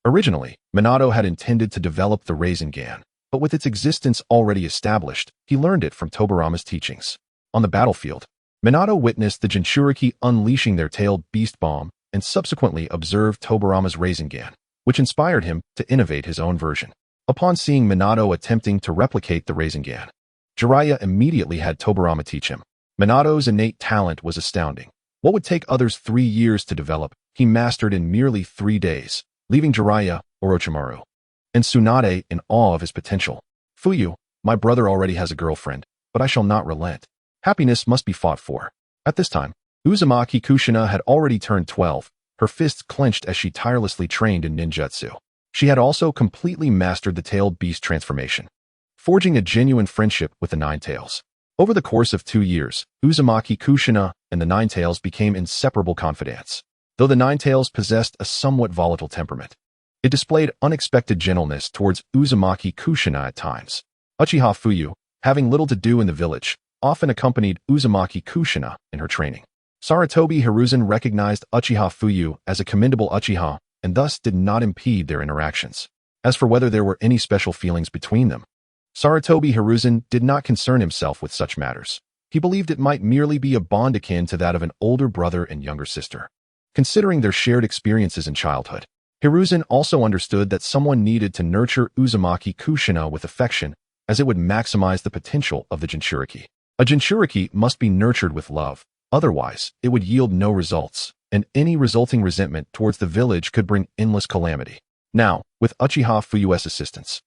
Originally, Minato had intended to develop the Rasengan, but with its existence already established, he learned it from Tobirama's teachings. On the battlefield, Minato witnessed the Jinchuriki unleashing their tailed beast bomb and subsequently observed Tobirama's Rasengan, which inspired him to innovate his own version. Upon seeing Minato attempting to replicate the Rasengan, Jiraiya immediately had Tobirama teach him. Minato's innate talent was astounding. What would take others 3 years to develop, he mastered in merely 3 days, leaving Jiraiya, Orochimaru, and Tsunade in awe of his potential. Fuyu, my brother already has a girlfriend, but I shall not relent. Happiness must be fought for. At this time, Uzumaki Kushina had already turned 12, her fists clenched as she tirelessly trained in ninjutsu. She had also completely mastered the tailed beast transformation, forging a genuine friendship with the Nine Tails. Over the course of 2 years, Uzumaki Kushina and the Nine Tails became inseparable confidants. Though the Nine Tails possessed a somewhat volatile temperament, it displayed unexpected gentleness towards Uzumaki Kushina at times. Uchiha Fuyu, having little to do in the village, often accompanied Uzumaki Kushina in her training. Sarutobi Hiruzen recognized Uchiha Fuyu as a commendable Uchiha and thus did not impede their interactions. As for whether there were any special feelings between them, Sarutobi Hiruzen did not concern himself with such matters. He believed it might merely be a bond akin to that of an older brother and younger sister. Considering their shared experiences in childhood, Hiruzen also understood that someone needed to nurture Uzumaki Kushina with affection, as it would maximize the potential of the Jinchuriki. A Jinchuriki must be nurtured with love, otherwise it would yield no results, and any resulting resentment towards the village could bring endless calamity. Now, with Uchiha Fuyu's assistance,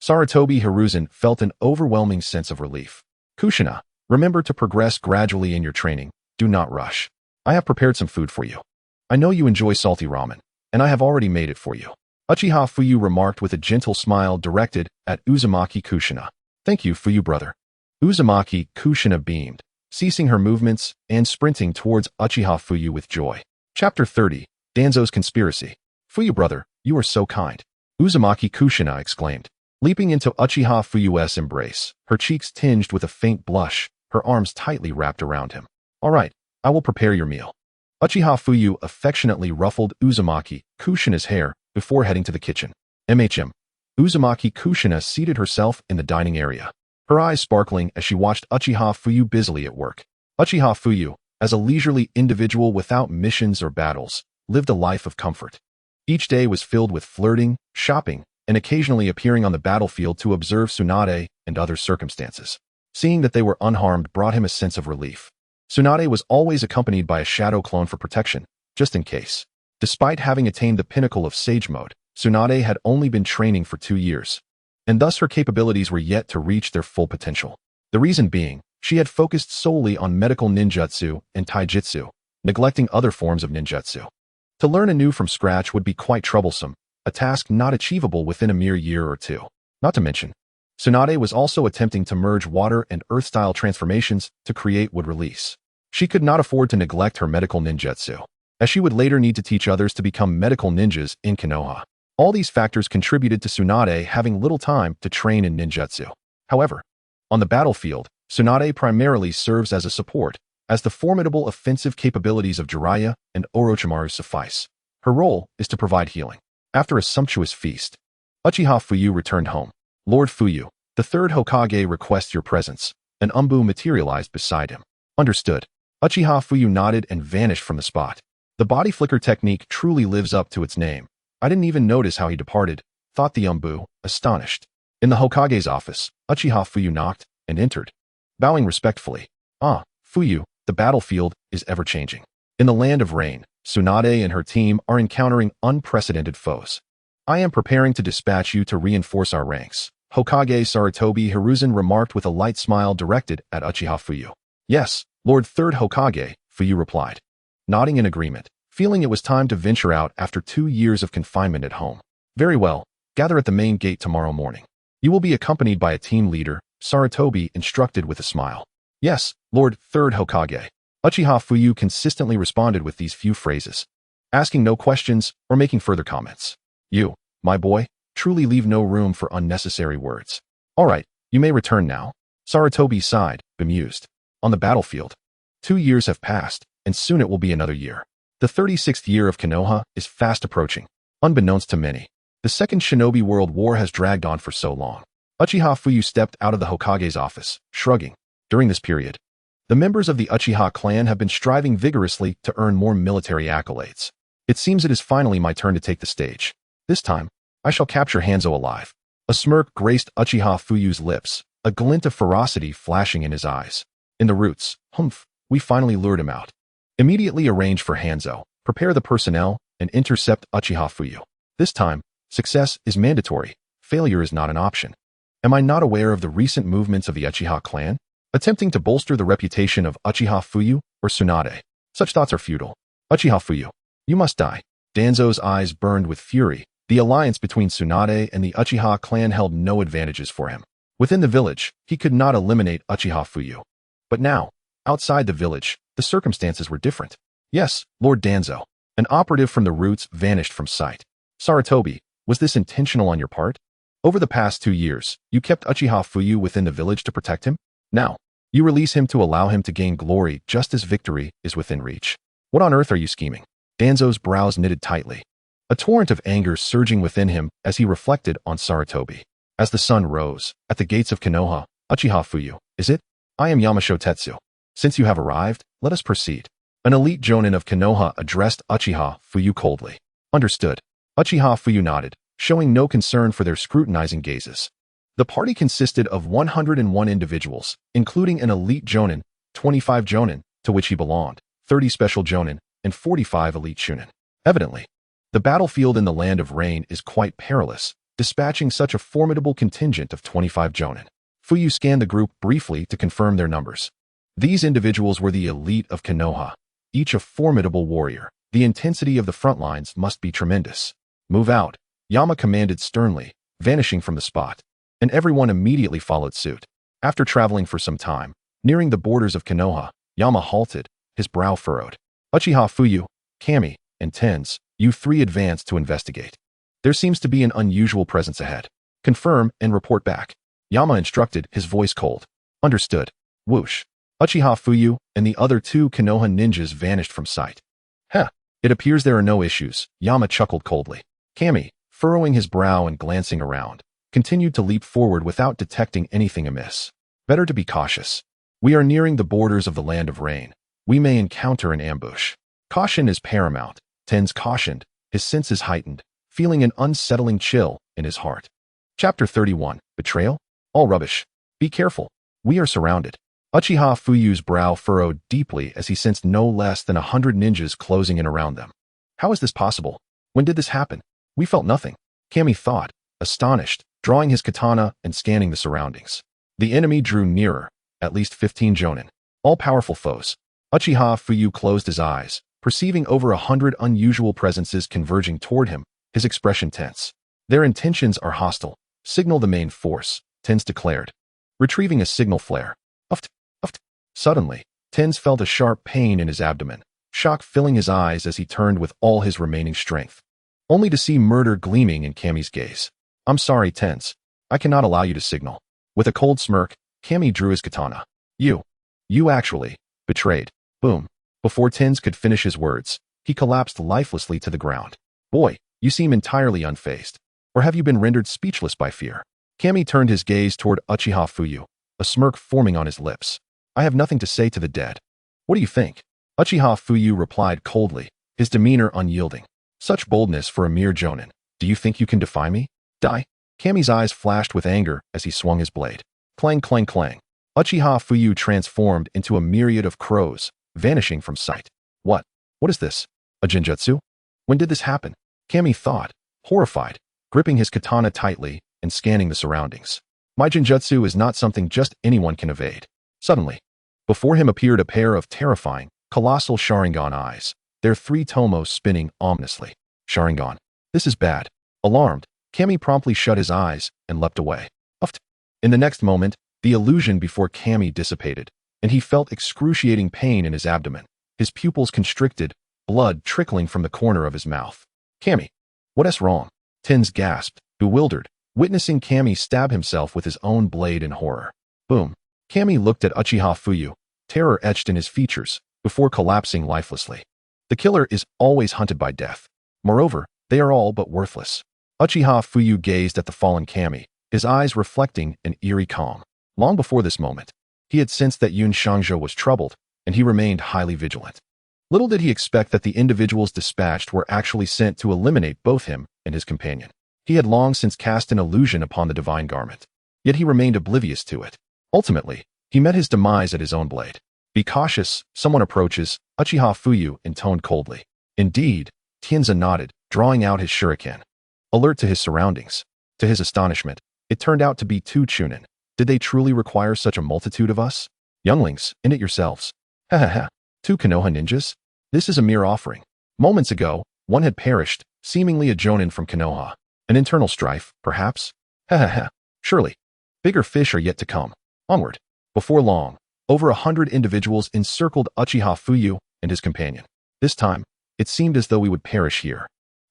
Sarutobi Hiruzen felt an overwhelming sense of relief. Kushina, remember to progress gradually in your training. Do not rush. I have prepared some food for you. I know you enjoy salty ramen, and I have already made it for you. Uchiha Fuyu remarked with a gentle smile directed at Uzumaki Kushina. Thank you, Fuyu brother. Uzumaki Kushina beamed, ceasing her movements and sprinting towards Uchiha Fuyu with joy. Chapter 30, Danzo's Conspiracy. Fuyu brother, you are so kind. Uzumaki Kushina exclaimed, leaping into Uchiha Fuyu's embrace, her cheeks tinged with a faint blush, her arms tightly wrapped around him. All right, I will prepare your meal. Uchiha Fuyu affectionately ruffled Uzumaki Kushina's hair before heading to the kitchen. Uzumaki Kushina seated herself in the dining area, her eyes sparkling as she watched Uchiha Fuyu busily at work. Uchiha Fuyu, as a leisurely individual without missions or battles, lived a life of comfort. Each day was filled with flirting, shopping, and occasionally appearing on the battlefield to observe Tsunade and other circumstances. Seeing that they were unharmed brought him a sense of relief. Tsunade was always accompanied by a shadow clone for protection, just in case. Despite having attained the pinnacle of Sage Mode, Tsunade had only been training for 2 years, and thus her capabilities were yet to reach their full potential. The reason being, she had focused solely on medical ninjutsu and taijutsu, neglecting other forms of ninjutsu. To learn anew from scratch would be quite troublesome, a task not achievable within a mere year or two. Not to mention, Tsunade was also attempting to merge water and earth-style transformations to create wood release. She could not afford to neglect her medical ninjutsu, as she would later need to teach others to become medical ninjas in Konoha. All these factors contributed to Tsunade having little time to train in ninjutsu. However, on the battlefield, Tsunade primarily serves as a support, as the formidable offensive capabilities of Jiraiya and Orochimaru suffice. Her role is to provide healing. After a sumptuous feast, Uchiha Fuyu returned home. Lord Fuyu, the third Hokage requests your presence. An umbu materialized beside him. Understood. Uchiha Fuyu nodded and vanished from the spot. The body flicker technique truly lives up to its name. I didn't even notice how he departed, thought the umbu, astonished. In the Hokage's office, Uchiha Fuyu knocked and entered, bowing respectfully. Ah, Fuyu, the battlefield is ever-changing. In the land of rain, Tsunade and her team are encountering unprecedented foes. I am preparing to dispatch you to reinforce our ranks. Hokage Sarutobi Hiruzen remarked with a light smile directed at Uchiha Fuyu. Yes, Lord Third Hokage, Fuyu replied, nodding in agreement, feeling it was time to venture out after 2 years of confinement at home. Very well, gather at the main gate tomorrow morning. You will be accompanied by a team leader, Sarutobi instructed with a smile. Yes, Lord Third Hokage. Uchiha Fuyu consistently responded with these few phrases, asking no questions or making further comments. You, my boy, truly leave no room for unnecessary words. All right, you may return now. Sarutobi sighed, bemused. On the battlefield, 2 years have passed, and soon it will be another year. The 36th year of Konoha is fast approaching. Unbeknownst to many, the Second Shinobi World War has dragged on for so long. Uchiha Fuyu stepped out of the Hokage's office, shrugging. During this period, the members of the Uchiha clan have been striving vigorously to earn more military accolades. It seems it is finally my turn to take the stage. This time, I shall capture Hanzo alive. A smirk graced Uchiha Fuyu's lips, a glint of ferocity flashing in his eyes. In the roots, we finally lured him out. Immediately arrange for Hanzo, prepare the personnel, and intercept Uchiha Fuyu. This time, success is mandatory, failure is not an option. Am I not aware of the recent movements of the Uchiha clan? Attempting to bolster the reputation of Uchiha Fuyu or Tsunade. Such thoughts are futile. Uchiha Fuyu, you must die. Danzo's eyes burned with fury. The alliance between Tsunade and the Uchiha clan held no advantages for him. Within the village, he could not eliminate Uchiha Fuyu. But now, outside the village, the circumstances were different. Yes, Lord Danzo. An operative from the roots vanished from sight. Sarutobi, was this intentional on your part? Over the past 2 years, you kept Uchiha Fuyu within the village to protect him? Now, you release him to allow him to gain glory just as victory is within reach. What on earth are you scheming? Danzo's brows knitted tightly, a torrent of anger surging within him as he reflected on Sarutobi. As the sun rose, at the gates of Konoha, Uchiha Fuyu, is it? I am Yamasho Tetsu. Since you have arrived, let us proceed. An elite jonin of Konoha addressed Uchiha Fuyu coldly. Understood. Uchiha Fuyu nodded, showing no concern for their scrutinizing gazes. The party consisted of 101 individuals, including an elite jonin, 25 jonin, to which he belonged, 30 special jonin, and 45 elite shunin. Evidently, the battlefield in the Land of Rain is quite perilous, dispatching such a formidable contingent of 25 jonin. Fuyu scanned the group briefly to confirm their numbers. These individuals were the elite of Konoha, each a formidable warrior. The intensity of the front lines must be tremendous. Move out, Yama commanded sternly, vanishing from the spot, and everyone immediately followed suit. After traveling for some time, nearing the borders of Konoha, Yama halted, his brow furrowed. Uchiha Fuyu, Kami, and Tens, you three advanced to investigate. There seems to be an unusual presence ahead. Confirm and report back. Yama instructed, his voice cold. Understood. Whoosh. Uchiha Fuyu and the other two Konoha ninjas vanished from sight. Heh. It appears there are no issues, Yama chuckled coldly. Kami, furrowing his brow and glancing around, continued to leap forward without detecting anything amiss. Better to be cautious. We are nearing the borders of the Land of Rain. We may encounter an ambush. Caution is paramount, Tens cautioned, his senses heightened, feeling an unsettling chill in his heart. Chapter 31, Betrayal? All rubbish. Be careful. We are surrounded. Uchiha Fuyu's brow furrowed deeply as he sensed no less than 100 ninjas closing in around them. How is this possible? When did this happen? We felt nothing. Kami thought, astonished, drawing his katana and scanning the surroundings. The enemy drew nearer, at least 15 jonin, all-powerful foes. Uchiha Fuyu closed his eyes, perceiving over 100 unusual presences converging toward him, his expression tense. Their intentions are hostile. Signal the main force, Tens declared. Retrieving a signal flare. Uft. Suddenly, Tens felt a sharp pain in his abdomen, shock filling his eyes as he turned with all his remaining strength, only to see murder gleaming in Kami's gaze. I'm sorry, Tens. I cannot allow you to signal. With a cold smirk, Kami drew his katana. You actually betrayed. Boom. Before Tens could finish his words, he collapsed lifelessly to the ground. Boy, you seem entirely unfazed. Or have you been rendered speechless by fear? Kami turned his gaze toward Uchiha Fuyu, a smirk forming on his lips. I have nothing to say to the dead. What do you think? Uchiha Fuyu replied coldly, his demeanor unyielding. Such boldness for a mere jonin. Do you think you can defy me? Die. Kami's eyes flashed with anger as he swung his blade. Clang, clang, clang. Uchiha Fuyu transformed into a myriad of crows, vanishing from sight. What? What is this? A genjutsu? When did this happen? Kami thought, horrified, gripping his katana tightly and scanning the surroundings. My genjutsu is not something just anyone can evade. Suddenly, before him appeared a pair of terrifying, colossal Sharingan eyes, their three tomos spinning ominously. Sharingan. This is bad. Alarmed, Kami promptly shut his eyes and leapt away. Uft. In the next moment, the illusion before Kami dissipated, and he felt excruciating pain in his abdomen, his pupils constricted, blood trickling from the corner of his mouth. Kami. What's wrong? Tens gasped, bewildered, witnessing Kami stab himself with his own blade in horror. Boom. Kami looked at Uchiha Fuyu, terror etched in his features, before collapsing lifelessly. The killer is always hunted by death. Moreover, they are all but worthless. Uchiha Fuyu gazed at the fallen Kami, his eyes reflecting an eerie calm. Long before this moment, he had sensed that Yun Shangzhou was troubled, and he remained highly vigilant. Little did he expect that the individuals dispatched were actually sent to eliminate both him and his companion. He had long since cast an illusion upon the divine garment, yet he remained oblivious to it. Ultimately, he met his demise at his own blade. Be cautious, someone approaches, Uchiha Fuyu intoned coldly. Indeed, Tianzi nodded, drawing out his shuriken. Alert to his surroundings. To his astonishment, it turned out to be two chunin. Did they truly require such a multitude of us? Younglings, in it yourselves. Ha ha ha. Two Konoha ninjas? This is a mere offering. Moments ago, one had perished, seemingly a jonin from Konoha. An internal strife, perhaps? Ha ha ha. Surely. Bigger fish are yet to come. Onward. Before long, over 100 individuals encircled Uchiha Fuyu and his companion. This time, it seemed as though we would perish here.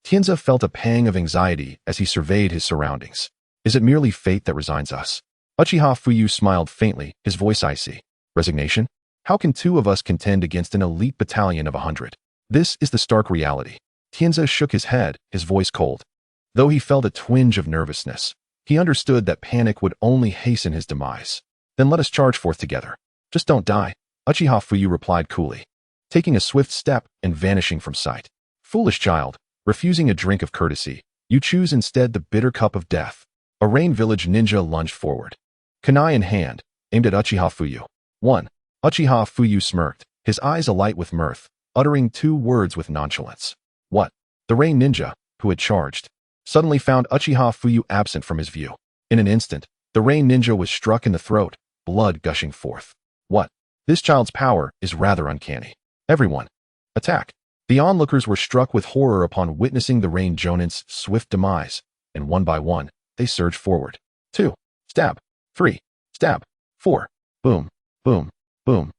Tianzi felt a pang of anxiety as he surveyed his surroundings. Is it merely fate that resigns us? Uchiha Fuyu smiled faintly, his voice icy. Resignation? How can two of us contend against an elite battalion of 100? This is the stark reality. Tianzi shook his head, his voice cold. Though he felt a twinge of nervousness, he understood that panic would only hasten his demise. Then let us charge forth together. Just don't die, Uchiha Fuyu replied coolly, taking a swift step and vanishing from sight. Foolish child, Refusing a drink of courtesy, you choose instead the bitter cup of death. A Rain Village ninja lunged forward, kunai in hand, aimed at Uchiha Fuyu. 1. Uchiha Fuyu smirked, his eyes alight with mirth, uttering 2 words with nonchalance. What? The Rain ninja, who had charged, suddenly found Uchiha Fuyu absent from his view. In an instant, the Rain ninja was struck in the throat, blood gushing forth. What? This child's power is rather uncanny. Everyone, attack! The onlookers were struck with horror upon witnessing the Rain Jonin's swift demise, and one by one, they surged forward. 2. Stab. 3. Stab. 4. Boom. Boom. Boom.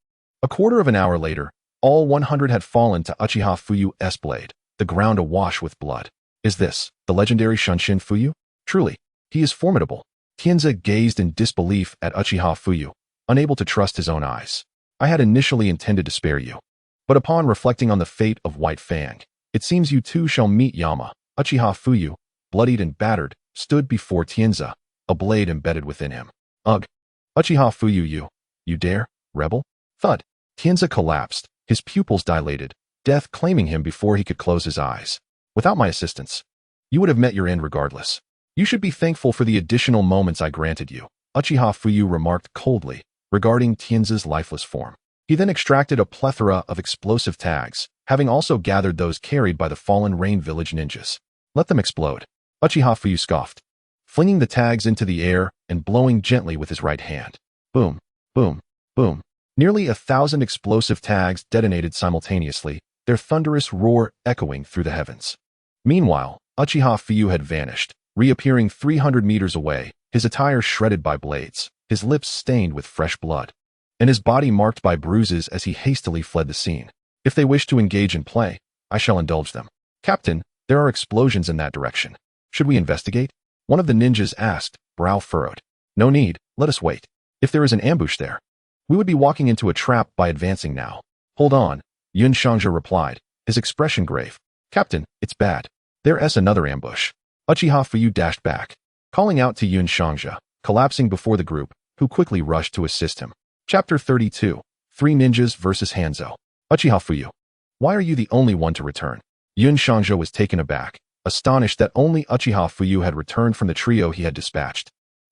A quarter of an hour later, all 100 had fallen to Uchiha Fuyu's blade, the ground awash with blood. Is this the legendary Shunshin Fuyu? Truly, he is formidable. Tianzi gazed in disbelief at Uchiha Fuyu, unable to trust his own eyes. I had initially intended to spare you, but upon reflecting on the fate of White Fang, it seems you too shall meet Yama. Uchiha Fuyu, bloodied and battered, stood before Tianzi, a blade embedded within him. Ugh! Uchiha Fuyu, you dare, rebel? Thud! Tianzi collapsed, his pupils dilated, death claiming him before he could close his eyes. Without my assistance, you would have met your end regardless. You should be thankful for the additional moments I granted you, Uchiha Fuyu remarked coldly, regarding Tianzi's lifeless form. He then extracted a plethora of explosive tags, having also gathered those carried by the fallen Rain Village ninjas. Let them explode. Uchiha Fuyu scoffed, flinging the tags into the air and blowing gently with his right hand. Boom, boom, boom. Nearly 1,000 explosive tags detonated simultaneously, their thunderous roar echoing through the heavens. Meanwhile, Uchiha Fuyu had vanished, reappearing 300 meters away, his attire shredded by blades, his lips stained with fresh blood, and his body marked by bruises as he hastily fled the scene. If they wish to engage in play, I shall indulge them. Captain, there are explosions in that direction. Should we investigate? One of the ninjas asked, brow furrowed. No need, let us wait. If there is an ambush there, we would be walking into a trap by advancing now. Hold on, Yun Shangja replied, his expression grave. Captain, it's bad. There's another ambush. Uchiha Fuyu dashed back, calling out to Yun Shangja, collapsing before the group, who quickly rushed to assist him. Chapter 32. 3 Ninjas versus Hanzo. Uchiha Fuyu. Why are you the only one to return? Yun Shangja was taken aback, astonished that only Uchiha Fuyu had returned from the trio he had dispatched.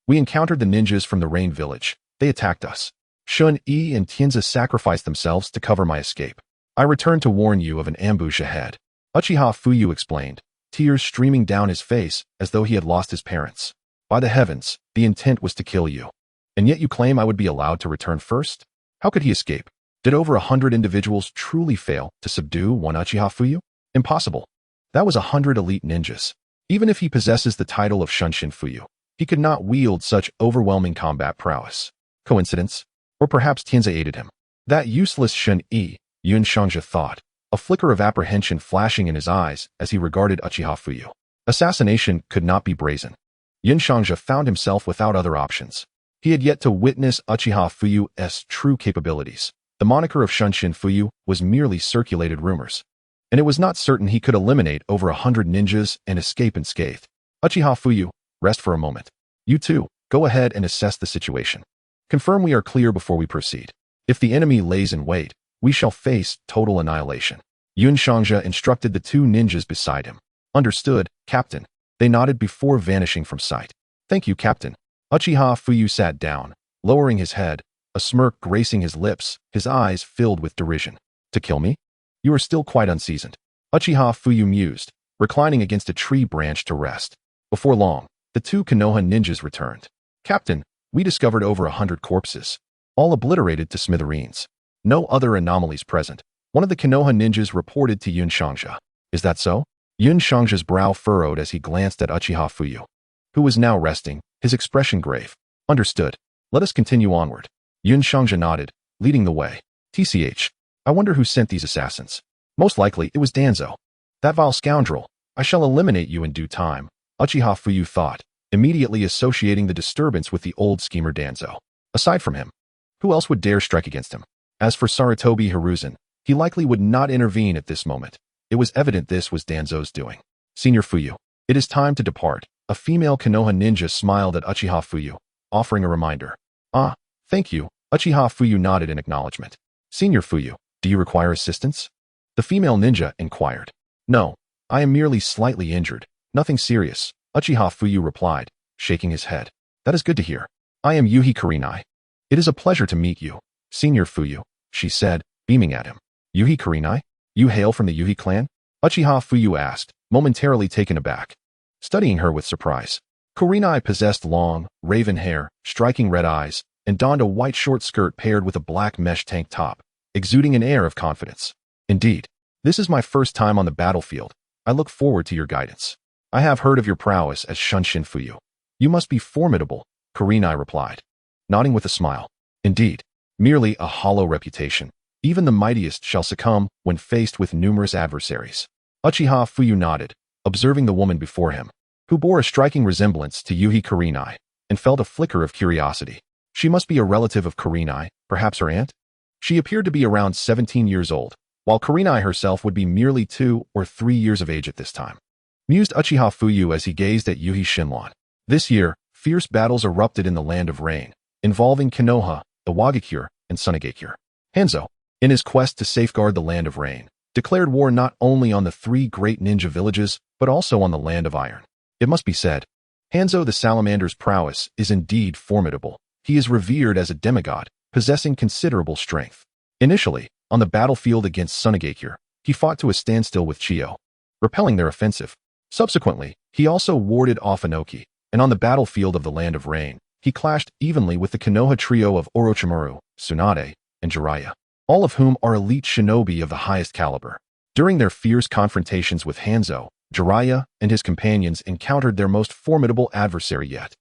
We encountered the ninjas from the Rain Village. They attacked us. Shun-Yi and Tianzi sacrificed themselves to cover my escape. I returned to warn you of an ambush ahead. Uchiha Fuyu explained, tears streaming down his face as though he had lost his parents. By the heavens, the intent was to kill you. And yet you claim I would be allowed to return first? How could he escape? Did over 100 individuals truly fail to subdue one Uchiha Fuyu? Impossible. That was 100 elite ninjas. Even if he possesses the title of Shunshin Fuyu, he could not wield such overwhelming combat prowess. Coincidence? Or perhaps Tianzi aided him. That useless Shun-Yi, Yun Shangja thought, a flicker of apprehension flashing in his eyes as he regarded Uchiha Fuyu. Assassination could not be brazen. Yun Shangja found himself without other options. He had yet to witness Uchiha Fuyu's true capabilities. The moniker of Shunshin Fuyu was merely circulated rumors, and it was not certain he could eliminate over 100 ninjas and escape unscathed. Uchiha Fuyu, rest for a moment. You too, go ahead and assess the situation. Confirm we are clear before we proceed. If the enemy lays in wait, we shall face total annihilation. Yun Shangja instructed the 2 ninjas beside him. Understood, Captain. They nodded before vanishing from sight. Thank you, Captain. Uchiha Fuyu sat down, lowering his head, a smirk gracing his lips, his eyes filled with derision. To kill me? You are still quite unseasoned. Uchiha Fuyu mused, reclining against a tree branch to rest. Before long, the 2 Konoha ninjas returned. Captain, we discovered over 100 corpses, all obliterated to smithereens. No other anomalies present. One of the Konoha ninjas reported to Yun Shangja. Is that so? Yun Shangja's brow furrowed as he glanced at Uchiha Fuyu, who was now resting, his expression grave. Understood. Let us continue onward. Yun Shangja nodded, leading the way. TCH. I wonder who sent these assassins. Most likely it was Danzo. That vile scoundrel. I shall eliminate you in due time, Uchiha Fuyu thought, immediately associating the disturbance with the old schemer Danzo. Aside from him, who else would dare strike against him? As for Sarutobi Hiruzen, he likely would not intervene at this moment. It was evident this was Danzo's doing. Senior Fuyu, it is time to depart. A female Konoha ninja smiled at Uchiha Fuyu, offering a reminder. Ah, thank you. Uchiha Fuyu nodded in acknowledgement. Senior Fuyu, do you require assistance? The female ninja inquired. No, I am merely slightly injured. Nothing serious, Uchiha Fuyu replied, shaking his head. That is good to hear. I am Yuhi Kurenai. It is a pleasure to meet you, Senior Fuyu, she said, beaming at him. Yuhi Kurenai? You hail from the Yuhi clan? Uchiha Fuyu asked, momentarily taken aback, studying her with surprise. Kurenai possessed long, raven hair, striking red eyes, and donned a white short skirt paired with a black mesh tank top, exuding an air of confidence. Indeed, this is my first time on the battlefield. I look forward to your guidance. I have heard of your prowess as Shunshin Fuyu. You must be formidable, Kurenai replied, nodding with a smile. Indeed, merely a hollow reputation. Even the mightiest shall succumb when faced with numerous adversaries. Uchiha Fuyu nodded, observing the woman before him, who bore a striking resemblance to Yuhi Kurenai, and felt a flicker of curiosity. She must be a relative of Kurenai, perhaps her aunt? She appeared to be around 17 years old, while Kurenai herself would be merely 2 or 3 years of age at this time. Mused Uchiha Fuyu as he gazed at Yuhi Shinlan. This year, fierce battles erupted in the Land of Rain, involving Konoha, Awakens, and Tsunade. Hanzo, in his quest to safeguard the Land of Rain, declared war not only on the 3 great ninja villages, but also on the Land of Iron. It must be said, Hanzo the Salamander's prowess is indeed formidable. He is revered as a demigod, possessing considerable strength. Initially, on the battlefield against Tsunade, he fought to a standstill with Chiyo, repelling their offensive. Subsequently, he also warded off Inoki, and on the battlefield of the Land of Rain, he clashed evenly with the Konoha trio of Orochimaru, Tsunade, and Jiraiya, all of whom are elite shinobi of the highest caliber. During their fierce confrontations with Hanzo, Jiraiya and his companions encountered their most formidable adversary yet,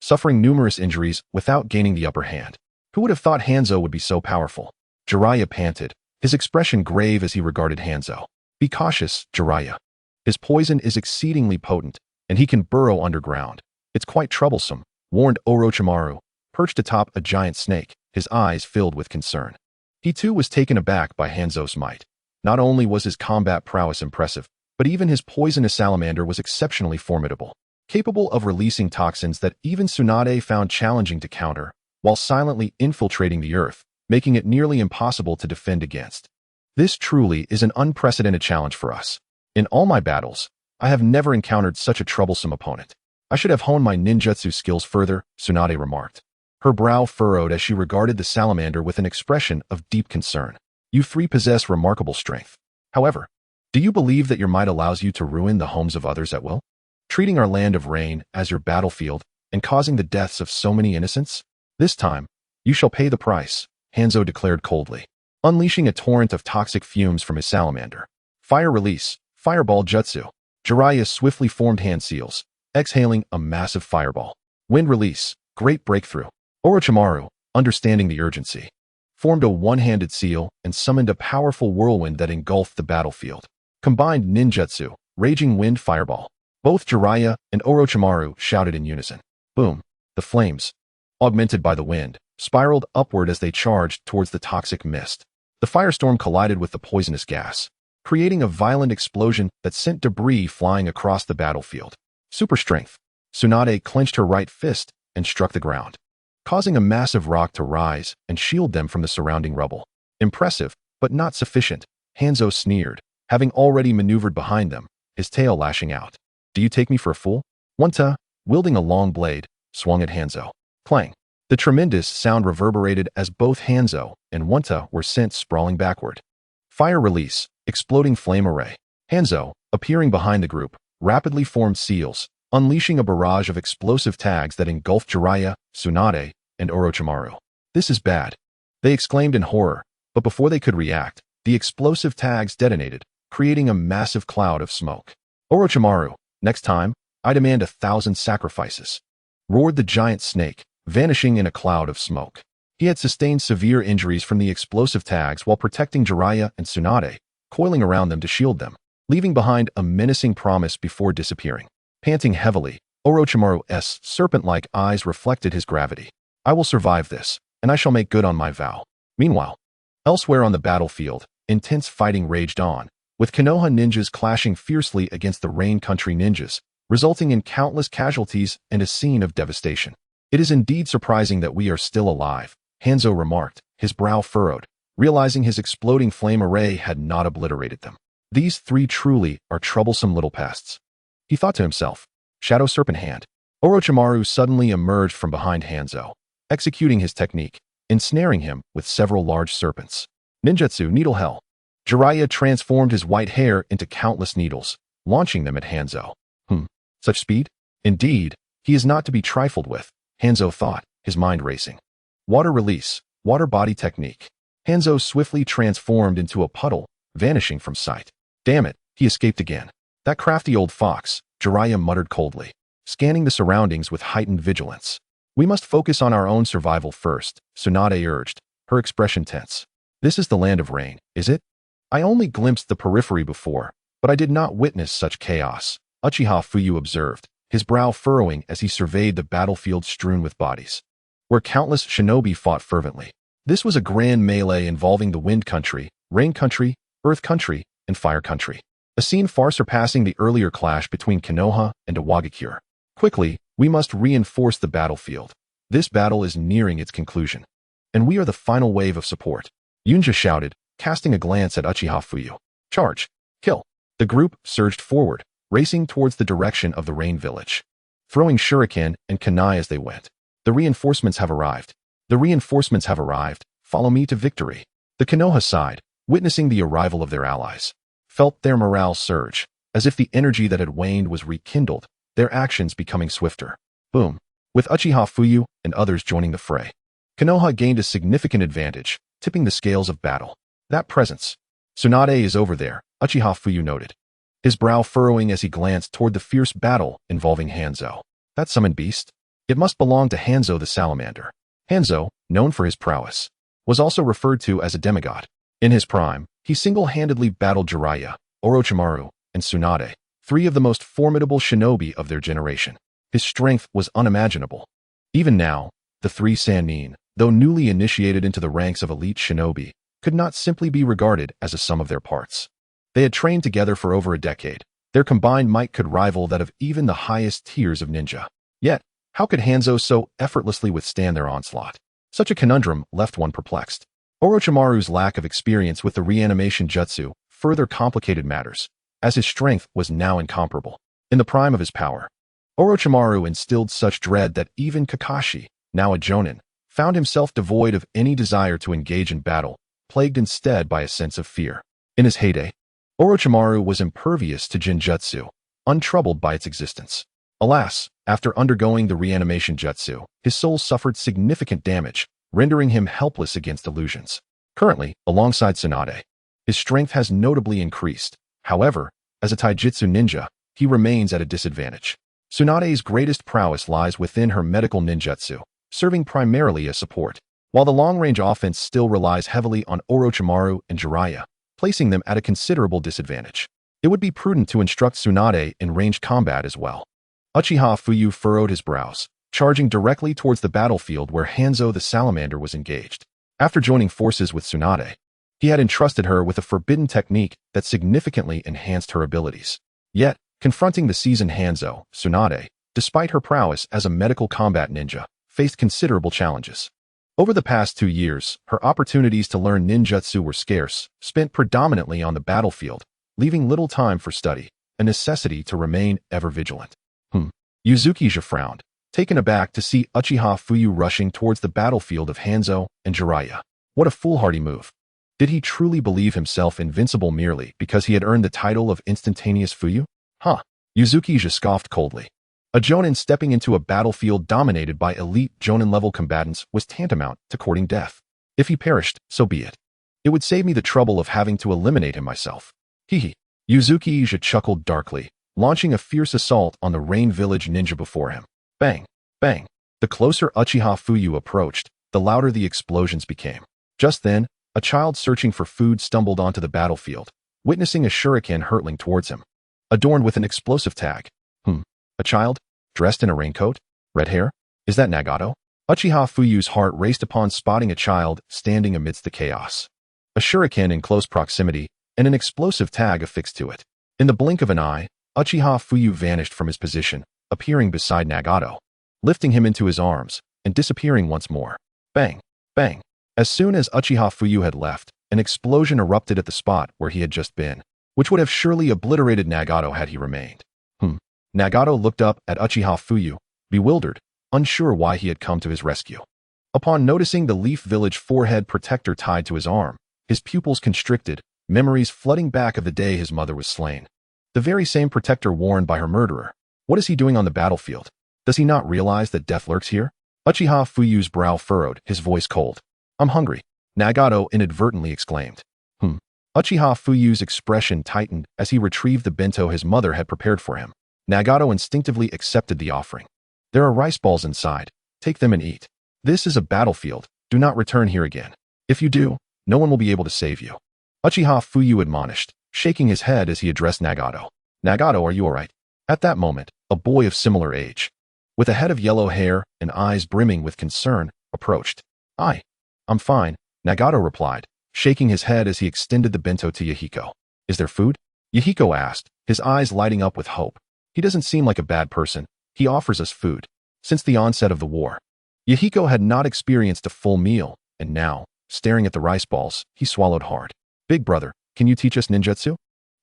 suffering numerous injuries without gaining the upper hand. Who would have thought Hanzo would be so powerful? Jiraiya panted, his expression grave as he regarded Hanzo. Be cautious, Jiraiya. His poison is exceedingly potent, and he can burrow underground. It's quite troublesome, warned Orochimaru, perched atop a giant snake, his eyes filled with concern. He too was taken aback by Hanzo's might. Not only was his combat prowess impressive, but even his poisonous salamander was exceptionally formidable, capable of releasing toxins that even Tsunade found challenging to counter, while silently infiltrating the earth, making it nearly impossible to defend against. This truly is an unprecedented challenge for us. In all my battles, I have never encountered such a troublesome opponent. I should have honed my ninjutsu skills further, Tsunade remarked. Her brow furrowed as she regarded the salamander with an expression of deep concern. You 3 possess remarkable strength. However, do you believe that your might allows you to ruin the homes of others at will? Treating our Land of Rain as your battlefield and causing the deaths of so many innocents? This time, you shall pay the price, Hanzo declared coldly, unleashing a torrent of toxic fumes from his salamander. Fire release, fireball jutsu. Jiraiya swiftly formed hand seals, exhaling a massive fireball. Wind release, great breakthrough. Orochimaru, understanding the urgency, formed a one-handed seal and summoned a powerful whirlwind that engulfed the battlefield. Combined ninjutsu, raging wind fireball. Both Jiraiya and Orochimaru shouted in unison. Boom. The flames, augmented by the wind, spiraled upward as they charged towards the toxic mist. The firestorm collided with the poisonous gas, creating a violent explosion that sent debris flying across the battlefield. Super strength. Tsunade clenched her right fist and struck the ground, causing a massive rock to rise and shield them from the surrounding rubble. Impressive, but not sufficient, Hanzo sneered, having already maneuvered behind them, his tail lashing out. Do you take me for a fool? Wanta, wielding a long blade, swung at Hanzo. Clang. The tremendous sound reverberated as both Hanzo and Wanta were sent sprawling backward. Fire release, exploding flame array. Hanzo, appearing behind the group, rapidly formed seals, unleashing a barrage of explosive tags that engulfed Jiraiya, Tsunade, and Orochimaru. This is bad, they exclaimed in horror, but before they could react, the explosive tags detonated, creating a massive cloud of smoke. Orochimaru, next time, I demand 1,000 sacrifices, roared the giant snake, vanishing in a cloud of smoke. He had sustained severe injuries from the explosive tags while protecting Jiraiya and Tsunade, coiling around them to shield them, leaving behind a menacing promise before disappearing. Panting heavily, Orochimaru's serpent-like eyes reflected his gravity. I will survive this, and I shall make good on my vow. Meanwhile, elsewhere on the battlefield, intense fighting raged on, with Konoha ninjas clashing fiercely against the Rain Country ninjas, resulting in countless casualties and a scene of devastation. It is indeed surprising that we are still alive, Hanzo remarked, his brow furrowed, realizing his exploding flame array had not obliterated them. These three truly are troublesome little pests. He thought to himself. Shadow Serpent Hand. Orochimaru suddenly emerged from behind Hanzo, executing his technique, ensnaring him with several large serpents. Ninjutsu Needle Hell. Jiraiya transformed his white hair into countless needles, launching them at Hanzo. Such speed? Indeed, he is not to be trifled with, Hanzo thought, his mind racing. Water Release. Water Body Technique. Hanzo swiftly transformed into a puddle, vanishing from sight. Damn it, he escaped again. That crafty old fox, Jiraiya muttered coldly, scanning the surroundings with heightened vigilance. We must focus on our own survival first, Tsunade urged, her expression tense. This is the land of rain, is it? I only glimpsed the periphery before, but I did not witness such chaos, Uchiha Fuyu observed, his brow furrowing as he surveyed the battlefield strewn with bodies, where countless shinobi fought fervently. This was a grand melee involving the Wind Country, Rain Country, Earth Country, and Fire Country. A scene far surpassing the earlier clash between Konoha and awakens. Quickly, we must reinforce the battlefield. This battle is nearing its conclusion, and we are the final wave of support. Yunja shouted, casting a glance at Uchiha Fuyu. Charge! Kill! The group surged forward, racing towards the direction of the Rain Village, throwing shuriken and kunai as they went. The reinforcements have arrived. The reinforcements have arrived. Follow me to victory. The Konoha side, witnessing the arrival of their allies, felt their morale surge, as if the energy that had waned was rekindled, their actions becoming swifter. Boom. With Uchiha Fuyu and others joining the fray, Konoha gained a significant advantage, tipping the scales of battle. That presence. Tsunade is over there, Uchiha Fuyu noted, his brow furrowing as he glanced toward the fierce battle involving Hanzo. That summoned beast? It must belong to Hanzo the Salamander. Hanzo, known for his prowess, was also referred to as a demigod. In his prime, he single-handedly battled Jiraiya, Orochimaru, and Tsunade, three of the most formidable shinobi of their generation. His strength was unimaginable. Even now, the three Sannin, though newly initiated into the ranks of elite shinobi, could not simply be regarded as a sum of their parts. They had trained together for over a decade. Their combined might could rival that of even the highest tiers of ninja. Yet, how could Hanzo so effortlessly withstand their onslaught? Such a conundrum left one perplexed. Orochimaru's lack of experience with the reanimation jutsu further complicated matters, as his strength was now incomparable. In the prime of his power, Orochimaru instilled such dread that even Kakashi, now a jonin, found himself devoid of any desire to engage in battle, plagued instead by a sense of fear. In his heyday, Orochimaru was impervious to Jinjutsu, untroubled by its existence. Alas, after undergoing the reanimation jutsu, his soul suffered significant damage, rendering him helpless against illusions. Currently, alongside Tsunade, his strength has notably increased. However, as a taijutsu ninja, he remains at a disadvantage. Tsunade's greatest prowess lies within her medical ninjutsu, serving primarily as support, while the long-range offense still relies heavily on Orochimaru and Jiraiya, placing them at a considerable disadvantage. It would be prudent to instruct Tsunade in ranged combat as well. Uchiha Fuyu furrowed his brows, charging directly towards the battlefield where Hanzo the Salamander was engaged. After joining forces with Tsunade, he had entrusted her with a forbidden technique that significantly enhanced her abilities. Yet, confronting the seasoned Hanzo, Tsunade, despite her prowess as a medical combat ninja, faced considerable challenges. Over the past 2 years, her opportunities to learn ninjutsu were scarce, spent predominantly on the battlefield, leaving little time for study, a necessity to remain ever vigilant. Uzukija frowned, taken aback to see Uchiha Fuyu rushing towards the battlefield of Hanzo and Jiraiya. What a foolhardy move. Did he truly believe himself invincible merely because he had earned the title of instantaneous Fuyu? Uzukija scoffed coldly. A jonin stepping into a battlefield dominated by elite jonin-level combatants was tantamount to courting death. If he perished, so be it. It would save me the trouble of having to eliminate him myself. Hehe. Uzukija chuckled darkly, launching a fierce assault on the Rain Village ninja before him. Bang! Bang! The closer Uchiha Fuyu approached, the louder the explosions became. Just then, a child searching for food stumbled onto the battlefield, witnessing a shuriken hurtling towards him, adorned with an explosive tag. A child? Dressed in a raincoat? Red hair? Is that Nagato? Uchiha Fuyu's heart raced upon spotting a child standing amidst the chaos. A shuriken in close proximity, and an explosive tag affixed to it. In the blink of an eye, Uchiha Fuyu vanished from his position, appearing beside Nagato, lifting him into his arms, and disappearing once more. Bang! Bang! As soon as Uchiha Fuyu had left, an explosion erupted at the spot where he had just been. which would have surely obliterated Nagato had he remained. Nagato looked up at Uchiha Fuyu, bewildered, unsure why he had come to his rescue. Upon noticing the Leaf Village forehead protector tied to his arm, his pupils constricted, memories flooding back of the day his mother was slain. The very same protector worn by her murderer. What is he doing on the battlefield? Does he not realize that death lurks here? Uchiha Fuyu's brow furrowed, his voice cold. I'm hungry, Nagato inadvertently exclaimed. Uchiha Fuyu's expression tightened as he retrieved the bento his mother had prepared for him. Nagato instinctively accepted the offering. There are rice balls inside. Take them and eat. This is a battlefield. Do not return here again. If you do, no one will be able to save you. Uchiha Fuyu admonished, shaking his head as he addressed Nagato. Nagato, are you all right? At that moment, a boy of similar age, with a head of yellow hair and eyes brimming with concern, approached. I'm fine, Nagato replied, shaking his head as he extended the bento to Yahiko. Is there food? Yahiko asked, his eyes lighting up with hope. He doesn't seem like a bad person. He offers us food. Since the onset of the war, Yahiko had not experienced a full meal, and now, staring at the rice balls, he swallowed hard. Big brother, can you teach us ninjutsu?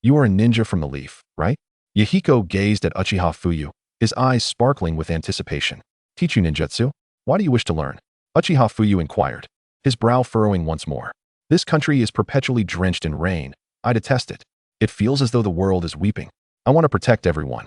You are a ninja from the leaf, right? Yahiko gazed at Uchiha Fuyu, his eyes sparkling with anticipation. Teach you ninjutsu? Why do you wish to learn? Uchiha Fuyu inquired, his brow furrowing once more. This country is perpetually drenched in rain. I detest it. It feels as though the world is weeping. I want to protect everyone.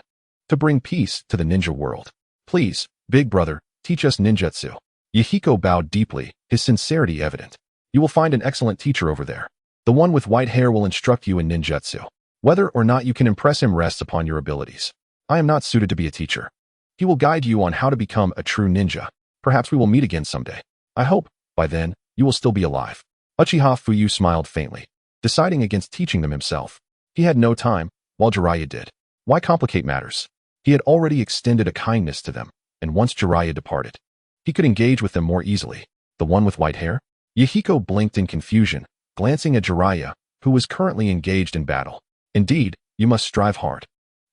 To bring peace to the ninja world. Please, big brother, teach us ninjutsu. Yahiko bowed deeply, his sincerity evident. You will find an excellent teacher over there. The one with white hair will instruct you in ninjutsu. Whether or not you can impress him rests upon your abilities. I am not suited to be a teacher. He will guide you on how to become a true ninja. Perhaps we will meet again someday. I hope, by then, you will still be alive. Uchiha Fuyu smiled faintly, deciding against teaching them himself. He had no time, while Jiraiya did. Why complicate matters? He had already extended a kindness to them, and once Jiraiya departed, he could engage with them more easily. The one with white hair? Yahiko blinked in confusion, glancing at Jiraiya, who was currently engaged in battle. Indeed, you must strive hard.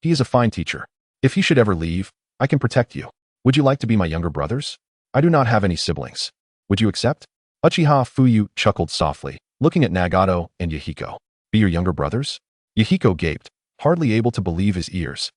He is a fine teacher. If he should ever leave, I can protect you. Would you like to be my younger brothers? I do not have any siblings. Would you accept? Uchiha Fuyu chuckled softly, looking at Nagato and Yahiko. Be your younger brothers? Yahiko gaped, hardly able to believe his ears.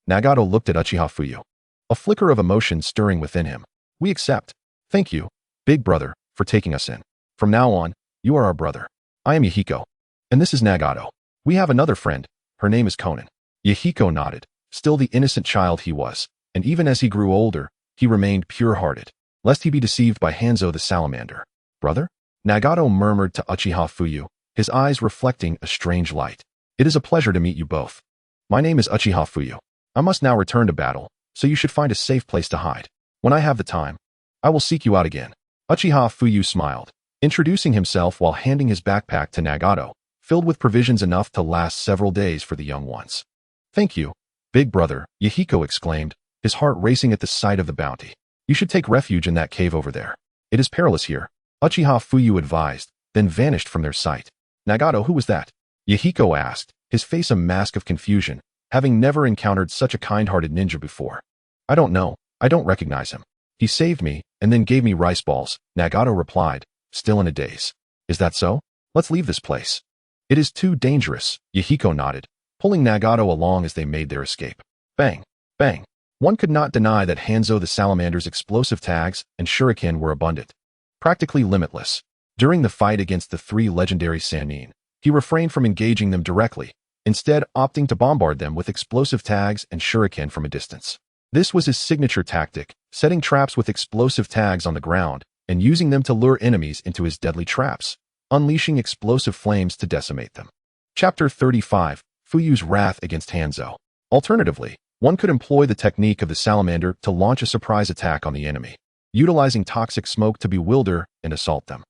Nagato looked at Uchiha Fuyu, a flicker of emotion stirring within him. We accept. Thank you, big brother, for taking us in. From now on, you are our brother. I am Yahiko. And this is Nagato. We have another friend. Her name is Conan. Yahiko nodded, still the innocent child he was, and even as he grew older, he remained pure-hearted, lest he be deceived by Hanzo the salamander. Brother? Nagato murmured to Uchiha Fuyu, his eyes reflecting a strange light. It is a pleasure to meet you both. My name is Uchiha Fuyu. I must now return to battle, so you should find a safe place to hide. When I have the time, I will seek you out again. Uchiha Fuyu smiled, introducing himself while handing his backpack to Nagato, filled with provisions enough to last several days for the young ones. Thank you, big brother, Yahiko exclaimed, his heart racing at the sight of the bounty. You should take refuge in that cave over there. It is perilous here, Uchiha Fuyu advised, then vanished from their sight. Nagato, who was that? Yahiko asked, his face a mask of confusion, having never encountered such a kind-hearted ninja before. I don't know. I don't recognize him. He saved me, and then gave me rice balls, Nagato replied, still in a daze. Is that so? Let's leave this place. It is too dangerous, Yahiko nodded, pulling Nagato along as they made their escape. Bang! Bang! One could not deny that Hanzo the Salamander's explosive tags and shuriken were abundant, practically limitless. During the fight against the three legendary Sannin, he refrained from engaging them directly, instead opting to bombard them with explosive tags and shuriken from a distance. This was his signature tactic, setting traps with explosive tags on the ground and using them to lure enemies into his deadly traps, unleashing explosive flames to decimate them. Chapter 35, Fuyu's Wrath against Hanzo. Alternatively, one could employ the technique of the salamander to launch a surprise attack on the enemy, utilizing toxic smoke to bewilder and assault them.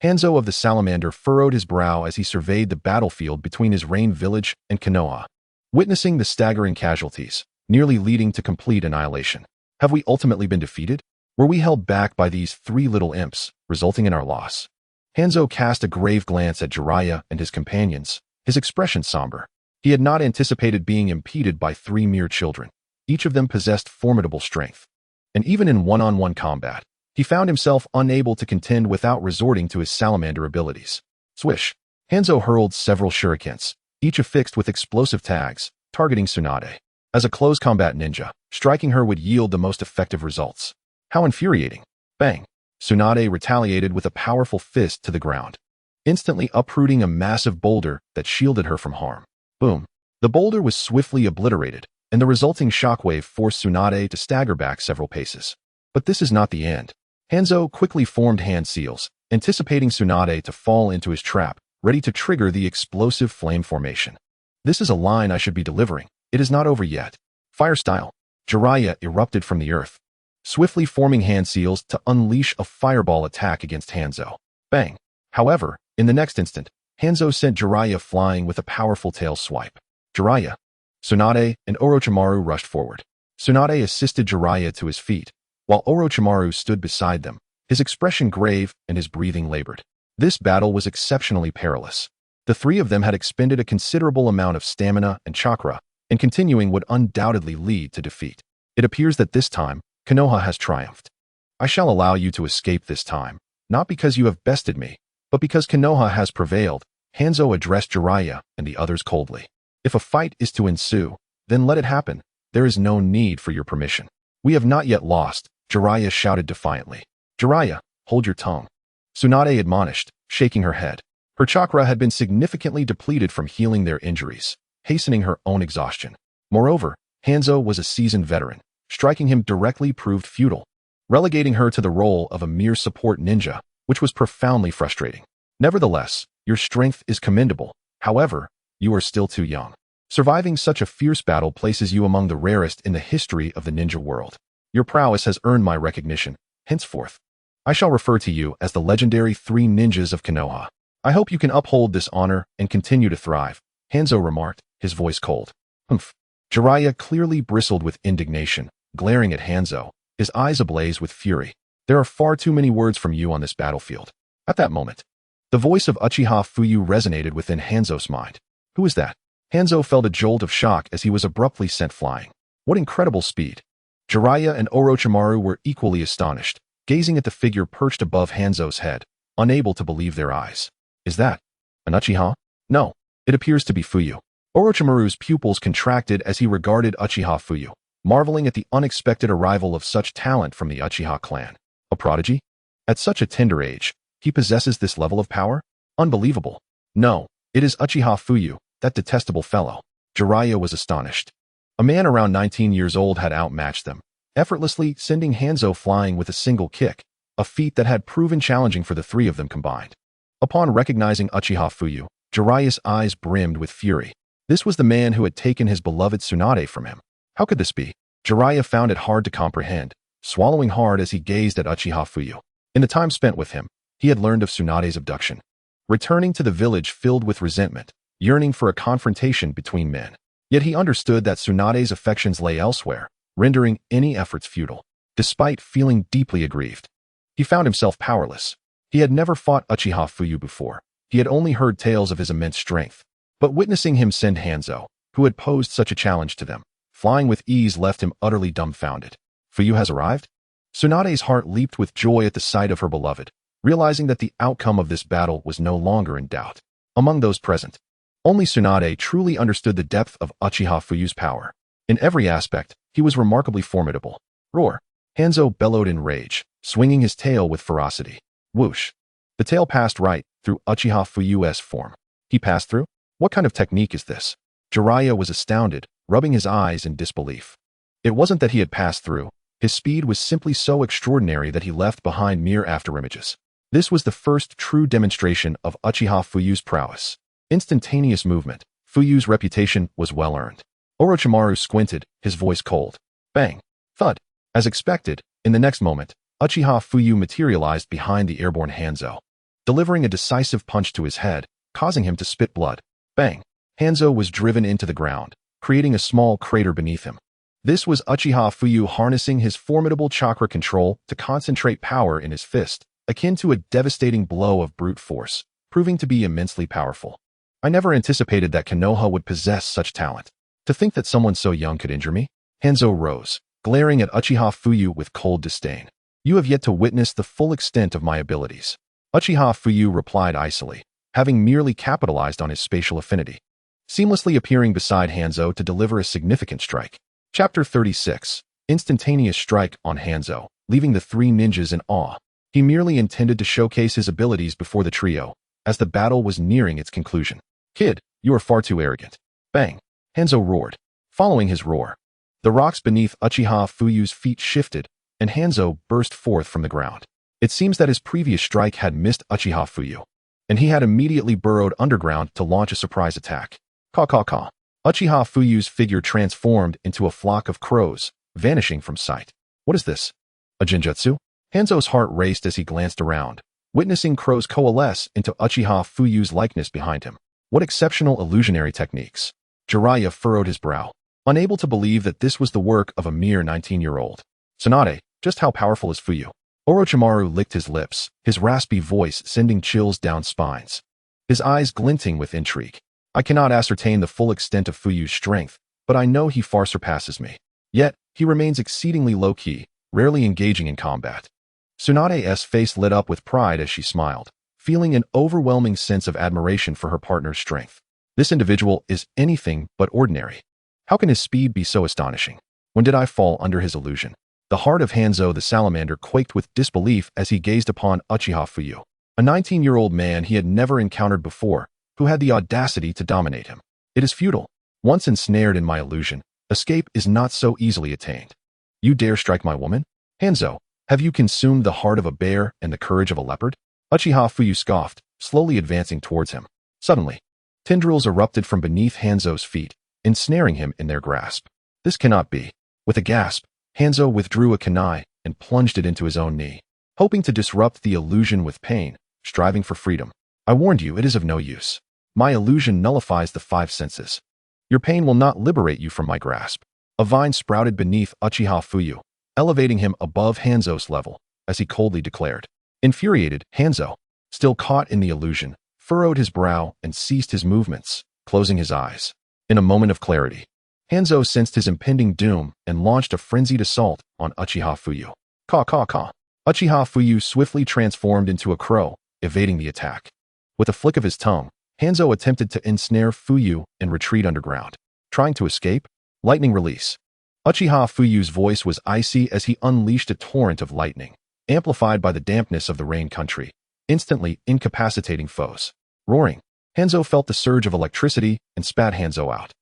Hanzo of the Salamander furrowed his brow as he surveyed the battlefield between his Rain Village and Konoha, witnessing the staggering casualties, nearly leading to complete annihilation. Have we ultimately been defeated? Were we held back by these three little imps, resulting in our loss? Hanzo cast a grave glance at Jiraiya and his companions, his expression somber. He had not anticipated being impeded by three mere children. Each of them possessed formidable strength. And even in one-on-one combat, he found himself unable to contend without resorting to his salamander abilities. Swish! Hanzo hurled several shurikens, each affixed with explosive tags, targeting Tsunade. As a close combat ninja, striking her would yield the most effective results. How infuriating. Bang! Tsunade retaliated with a powerful fist to the ground, instantly uprooting a massive boulder that shielded her from harm. Boom! The boulder was swiftly obliterated, and the resulting shockwave forced Tsunade to stagger back several paces. But this is not the end. Hanzo quickly formed hand seals, anticipating Tsunade to fall into his trap, ready to trigger the explosive flame formation. This is a line I should be delivering. It is not over yet. Fire style. Jiraiya erupted from the earth, swiftly forming hand seals to unleash a fireball attack against Hanzo. Bang! However, in the next instant, Hanzo sent Jiraiya flying with a powerful tail swipe. Jiraiya, Tsunade, and Orochimaru rushed forward. Tsunade assisted Jiraiya to his feet, while Orochimaru stood beside them, his expression grave and his breathing labored. This battle was exceptionally perilous. The three of them had expended a considerable amount of stamina and chakra, and continuing would undoubtedly lead to defeat. It appears that this time, Konoha has triumphed. I shall allow you to escape this time, not because you have bested me, but because Konoha has prevailed. Hanzo addressed Jiraiya and the others coldly. If a fight is to ensue, then let it happen. There is no need for your permission. We have not yet lost, Jiraiya shouted defiantly. Jiraiya, hold your tongue. Tsunade admonished, shaking her head. Her chakra had been significantly depleted from healing their injuries, hastening her own exhaustion. Moreover, Hanzo was a seasoned veteran. Striking him directly proved futile, relegating her to the role of a mere support ninja, which was profoundly frustrating. Nevertheless, your strength is commendable. However, you are still too young. Surviving such a fierce battle places you among the rarest in the history of the ninja world. Your prowess has earned my recognition. Henceforth, I shall refer to you as the legendary Three Ninjas of Konoha. I hope you can uphold this honor and continue to thrive, Hanzo remarked, his voice cold. Humph. Jiraiya clearly bristled with indignation, glaring at Hanzo, his eyes ablaze with fury. There are far too many words from you on this battlefield. At that moment, the voice of Uchiha Fuyu resonated within Hanzo's mind. Who is that? Hanzo felt a jolt of shock as he was abruptly sent flying. What incredible speed! Jiraiya and Orochimaru were equally astonished, gazing at the figure perched above Hanzo's head, unable to believe their eyes. Is that an Uchiha? No, it appears to be Fuyu. Orochimaru's pupils contracted as he regarded Uchiha Fuyu, marveling at the unexpected arrival of such talent from the Uchiha clan. A prodigy? At such a tender age, he possesses this level of power? Unbelievable. No, it is Uchiha Fuyu, that detestable fellow. Jiraiya was astonished. A man around 19 years old had outmatched them, effortlessly sending Hanzo flying with a single kick, a feat that had proven challenging for the three of them combined. Upon recognizing Uchiha Fuyu, Jiraiya's eyes brimmed with fury. This was the man who had taken his beloved Tsunade from him. How could this be? Jiraiya found it hard to comprehend, swallowing hard as he gazed at Uchiha Fuyu. In the time spent with him, he had learned of Tsunade's abduction. Returning to the village filled with resentment, yearning for a confrontation between men. Yet he understood that Tsunade's affections lay elsewhere, rendering any efforts futile. Despite feeling deeply aggrieved, he found himself powerless. He had never fought Uchiha Fuyu before. He had only heard tales of his immense strength. But witnessing him send Hanzo, who had posed such a challenge to them, flying with ease left him utterly dumbfounded. Fuyu has arrived? Tsunade's heart leaped with joy at the sight of her beloved, realizing that the outcome of this battle was no longer in doubt. Among those present, only Tsunade truly understood the depth of Uchiha Fuyu's power. In every aspect, he was remarkably formidable. Roar! Hanzo bellowed in rage, swinging his tail with ferocity. Whoosh! The tail passed right through Uchiha Fuyu's form. He passed through? What kind of technique is this? Jiraiya was astounded, rubbing his eyes in disbelief. It wasn't that he had passed through. His speed was simply so extraordinary that he left behind mere afterimages. This was the first true demonstration of Uchiha Fuyu's prowess. Instantaneous movement. Fuyu's reputation was well earned. Orochimaru squinted, his voice cold. Bang! Thud! As expected, in the next moment, Uchiha Fuyu materialized behind the airborne Hanzo, delivering a decisive punch to his head, causing him to spit blood. Bang! Hanzo was driven into the ground, creating a small crater beneath him. This was Uchiha Fuyu harnessing his formidable chakra control to concentrate power in his fist, akin to a devastating blow of brute force, proving to be immensely powerful. I never anticipated that Konoha would possess such talent. To think that someone so young could injure me? Hanzo rose, glaring at Uchiha Fuyu with cold disdain. You have yet to witness the full extent of my abilities. Uchiha Fuyu replied icily, having merely capitalized on his spatial affinity. seamlessly appearing beside Hanzo to deliver a significant strike. Chapter 36. Instantaneous strike on Hanzo, leaving the three ninjas in awe. He merely intended to showcase his abilities before the trio, as the battle was nearing its conclusion. Kid, you are far too arrogant. Bang! Hanzo roared. Following his roar, the rocks beneath Uchiha Fuyu's feet shifted, and Hanzo burst forth from the ground. It seems that his previous strike had missed Uchiha Fuyu, and he had immediately burrowed underground to launch a surprise attack. Caw. Uchiha Fuyu's figure transformed into a flock of crows, vanishing from sight. What is this? A genjutsu? Hanzo's heart raced as he glanced around, witnessing crows coalesce into Uchiha Fuyu's likeness behind him. What exceptional illusionary techniques! Jiraiya furrowed his brow, unable to believe that this was the work of a mere 19-year-old. Tsunade, just how powerful is Fuyu? Orochimaru licked his lips, his raspy voice sending chills down spines. His eyes glinting with intrigue. I cannot ascertain the full extent of Fuyu's strength, but I know he far surpasses me. Yet, he remains exceedingly low-key, rarely engaging in combat. Tsunade's face lit up with pride as she smiled, feeling an overwhelming sense of admiration for her partner's strength. This individual is anything but ordinary. How can his speed be so astonishing? When did I fall under his illusion? The heart of Hanzo the salamander quaked with disbelief as he gazed upon Uchiha Fuyu, a 19-year-old man he had never encountered before, who had the audacity to dominate him. It is futile. Once ensnared in my illusion, escape is not so easily attained. You dare strike my woman? Hanzo, have you consumed the heart of a bear and the courage of a leopard? Uchiha Fuyu scoffed, slowly advancing towards him. Suddenly, tendrils erupted from beneath Hanzo's feet, ensnaring him in their grasp. This cannot be. With a gasp, Hanzo withdrew a kunai and plunged it into his own knee, hoping to disrupt the illusion with pain, striving for freedom. I warned you, it is of no use. My illusion nullifies the five senses. Your pain will not liberate you from my grasp. A vine sprouted beneath Uchiha Fuyu, elevating him above Hanzo's level, as he coldly declared. Infuriated, Hanzo, still caught in the illusion, furrowed his brow and ceased his movements, closing his eyes. In a moment of clarity, Hanzo sensed his impending doom and launched a frenzied assault on Uchiha Fuyu. Caw. Uchiha Fuyu swiftly transformed into a crow, evading the attack. With a flick of his tongue, Hanzo attempted to ensnare Fuyu and retreat underground. Trying to escape? Lightning release. Uchiha Fuyu's voice was icy as he unleashed a torrent of lightning, amplified by the dampness of the rain country, instantly incapacitating foes. Roaring, Hanzo felt the surge of electricity and spat Hanzo out.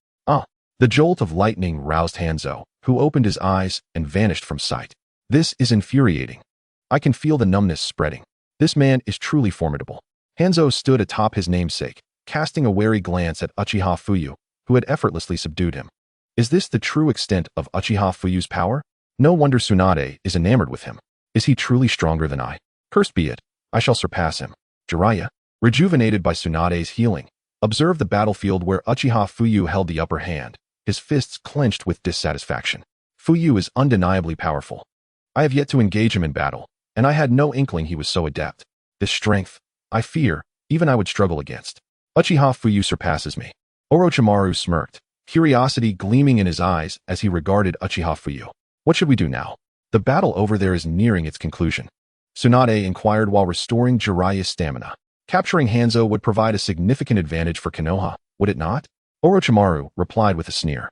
The jolt of lightning roused Hanzo, who opened his eyes and vanished from sight. This is infuriating. I can feel the numbness spreading. This man is truly formidable. Hanzo stood atop his namesake, casting a wary glance at Uchiha Fuyu, who had effortlessly subdued him. Is this the true extent of Uchiha Fuyu's power? No wonder Tsunade is enamored with him. Is he truly stronger than I? Cursed be it, I shall surpass him. Jiraiya, rejuvenated by Tsunade's healing, observed the battlefield where Uchiha Fuyu held the upper hand, his fists clenched with dissatisfaction. Fuyu is undeniably powerful. I have yet to engage him in battle, and I had no inkling he was so adept. This strength, I fear, even I would struggle against. Uchiha Fuyu surpasses me. Orochimaru smirked, curiosity gleaming in his eyes as he regarded Uchiha Fuyu. What should we do now? The battle over there is nearing its conclusion. Tsunade inquired while restoring Jiraiya's stamina. Capturing Hanzo would provide a significant advantage for Konoha, would it not? Orochimaru replied with a sneer.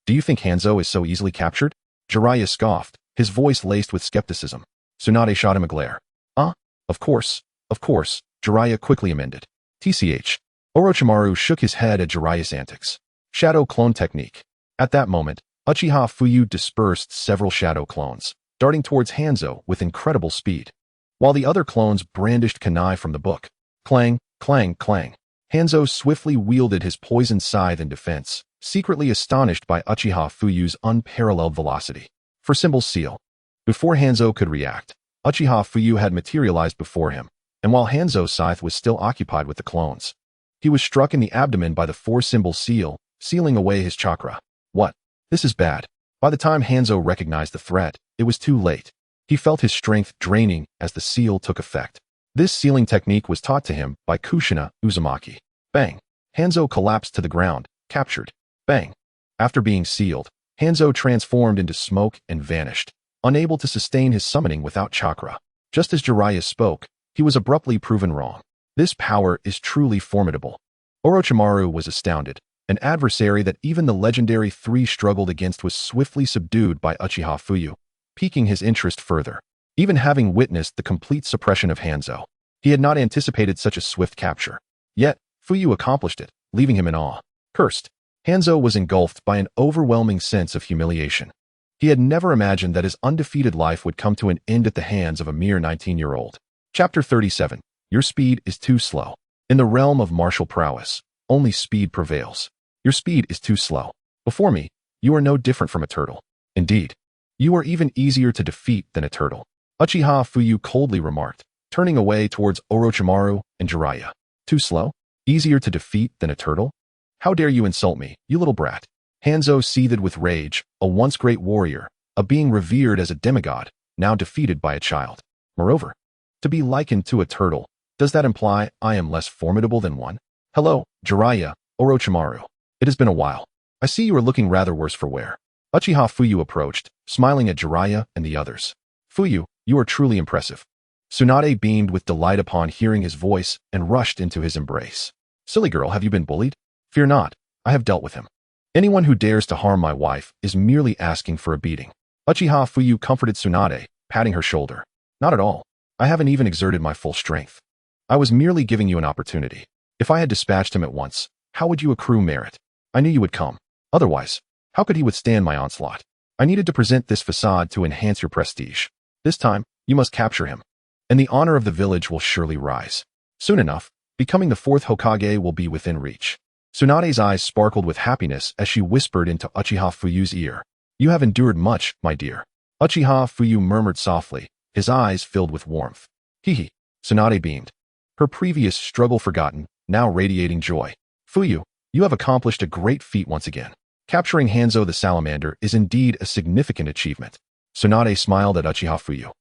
Do you think Hanzo is so easily captured? Jiraiya scoffed, his voice laced with skepticism. Tsunade shot him a glare. Of course, Jiraiya quickly amended. TCH. Orochimaru shook his head at Jiraiya's antics. Shadow clone technique. At that moment, Uchiha Fuyu dispersed several shadow clones, darting towards Hanzo with incredible speed, while the other clones brandished kunai from the book. Clang, clang, clang. Hanzo swiftly wielded his poisoned scythe in defense, secretly astonished by Uchiha Fuyu's unparalleled velocity. For symbol seal. Before Hanzo could react, Uchiha Fuyu had materialized before him, and while Hanzo's scythe was still occupied with the clones, he was struck in the abdomen by the four-symbol seal, sealing away his chakra. What? This is bad. By the time Hanzo recognized the threat, it was too late. He felt his strength draining as the seal took effect. This sealing technique was taught to him by Kushina Uzumaki. Bang! Hanzo collapsed to the ground, captured. Bang! After being sealed, Hanzo transformed into smoke and vanished, unable to sustain his summoning without chakra. Just as Jiraiya spoke, he was abruptly proven wrong. This power is truly formidable. Orochimaru was astounded, An adversary that even the legendary three struggled against was swiftly subdued by Uchiha Fuyu, piquing his interest further. Even having witnessed the complete suppression of Hanzo, he had not anticipated such a swift capture. Yet, Fuyu accomplished it, leaving him in awe. Cursed, Hanzo was engulfed by an overwhelming sense of humiliation. He had never imagined that his undefeated life would come to an end at the hands of a mere 19-year-old. Chapter 37. Your speed is too slow. In the realm of martial prowess, only speed prevails. Your speed is too slow. Before me, you are no different from a turtle. Indeed, you are even easier to defeat than a turtle. Uchiha Fuyu coldly remarked, turning away towards Orochimaru and Jiraiya. Too slow? Easier to defeat than a turtle? How dare you insult me, you little brat? Hanzo seethed with rage, a once great warrior, a being revered as a demigod, now defeated by a child. Moreover, to be likened to a turtle, does that imply I am less formidable than one? Hello, Jiraiya, Orochimaru. It has been a while. I see you are looking rather worse for wear. Uchiha Fuyu approached, smiling at Jiraiya and the others. Fuyu, you are truly impressive. Tsunade beamed with delight upon hearing his voice and rushed into his embrace. Silly girl, have you been bullied? Fear not, I have dealt with him. Anyone who dares to harm my wife is merely asking for a beating. Uchiha Fuyu comforted Tsunade, patting her shoulder. Not at all. I haven't even exerted my full strength. I was merely giving you an opportunity. If I had dispatched him at once, how would you accrue merit? I knew you would come. Otherwise, how could he withstand my onslaught? I needed to present this facade to enhance your prestige. This time, you must capture him, and the honor of the village will surely rise. Soon enough, becoming the fourth Hokage will be within reach. Tsunade's eyes sparkled with happiness as she whispered into Uchiha Fuyu's ear. You have endured much, my dear. Uchiha Fuyu murmured softly, his eyes filled with warmth. Hee. Tsunade beamed. Her previous struggle forgotten, now radiating joy. Fuyu, you have accomplished a great feat once again. Capturing Hanzo the Salamander is indeed a significant achievement. Tsunade smiled at Uchiha Fuyu,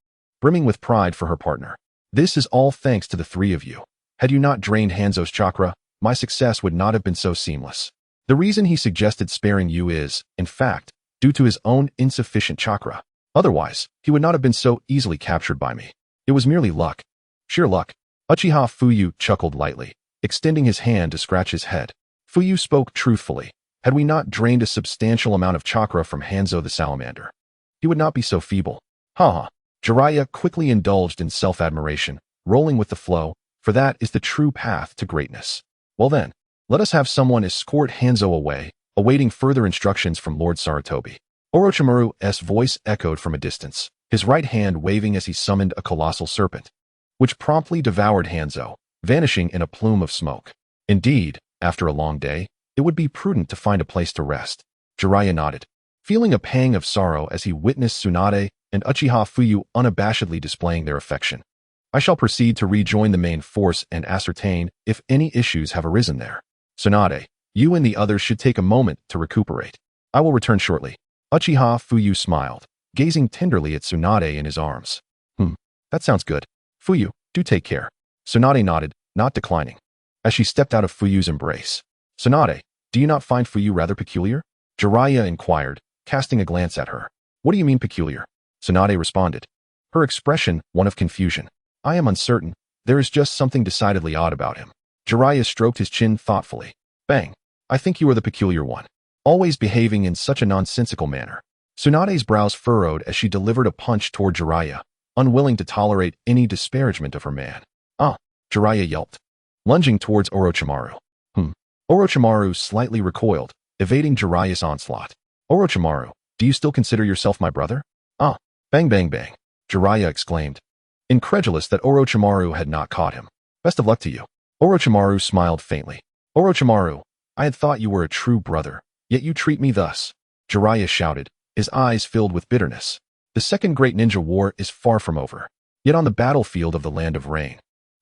brimming with pride for her partner. This is all thanks to the three of you. Had you not drained Hanzo's chakra, my success would not have been so seamless. The reason he suggested sparing you is, in fact, due to his own insufficient chakra. Otherwise, he would not have been so easily captured by me. It was merely luck. Sheer luck. Uchiha Fuyu chuckled lightly, extending his hand to scratch his head. Fuyu spoke truthfully. Had we not drained a substantial amount of chakra from Hanzo the Salamander, he would not be so feeble. Ha. Jiraiya quickly indulged in self-admiration, rolling with the flow, for that is the true path to greatness. Well then, let us have someone escort Hanzo away, awaiting further instructions from Lord Sarutobi. Orochimaru's voice echoed from a distance, his right hand waving as he summoned a colossal serpent, which promptly devoured Hanzo, vanishing in a plume of smoke. Indeed, after a long day, it would be prudent to find a place to rest. Jiraiya nodded, feeling a pang of sorrow as he witnessed Tsunade and Uchiha Fuyu unabashedly displaying their affection. I shall proceed to rejoin the main force and ascertain if any issues have arisen there. Tsunade, you and the others should take a moment to recuperate. I will return shortly. Uchiha Fuyu smiled, gazing tenderly at Tsunade in his arms. That sounds good. Fuyu, do take care. Tsunade nodded, not declining, as she stepped out of Fuyu's embrace. Tsunade, do you not find Fuyu rather peculiar? Jiraiya inquired, casting a glance at her. What do you mean peculiar? Tsunade responded, her expression one of confusion. I am uncertain. There is just something decidedly odd about him. Jiraiya stroked his chin thoughtfully. Bang. I think you are the peculiar one. Always behaving in such a nonsensical manner. Tsunade's brows furrowed as she delivered a punch toward Jiraiya, unwilling to tolerate any disparagement of her man. Jiraiya yelped, lunging towards Orochimaru. Orochimaru slightly recoiled, evading Jiraiya's onslaught. Orochimaru, do you still consider yourself my brother? Bang bang bang, Jiraiya exclaimed, incredulous that Orochimaru had not caught him. Best of luck to you. Orochimaru smiled faintly. Orochimaru, I had thought you were a true brother, yet you treat me thus. Jiraiya shouted, his eyes filled with bitterness. The second great ninja war is far from over, yet on the battlefield of the Land of Rain,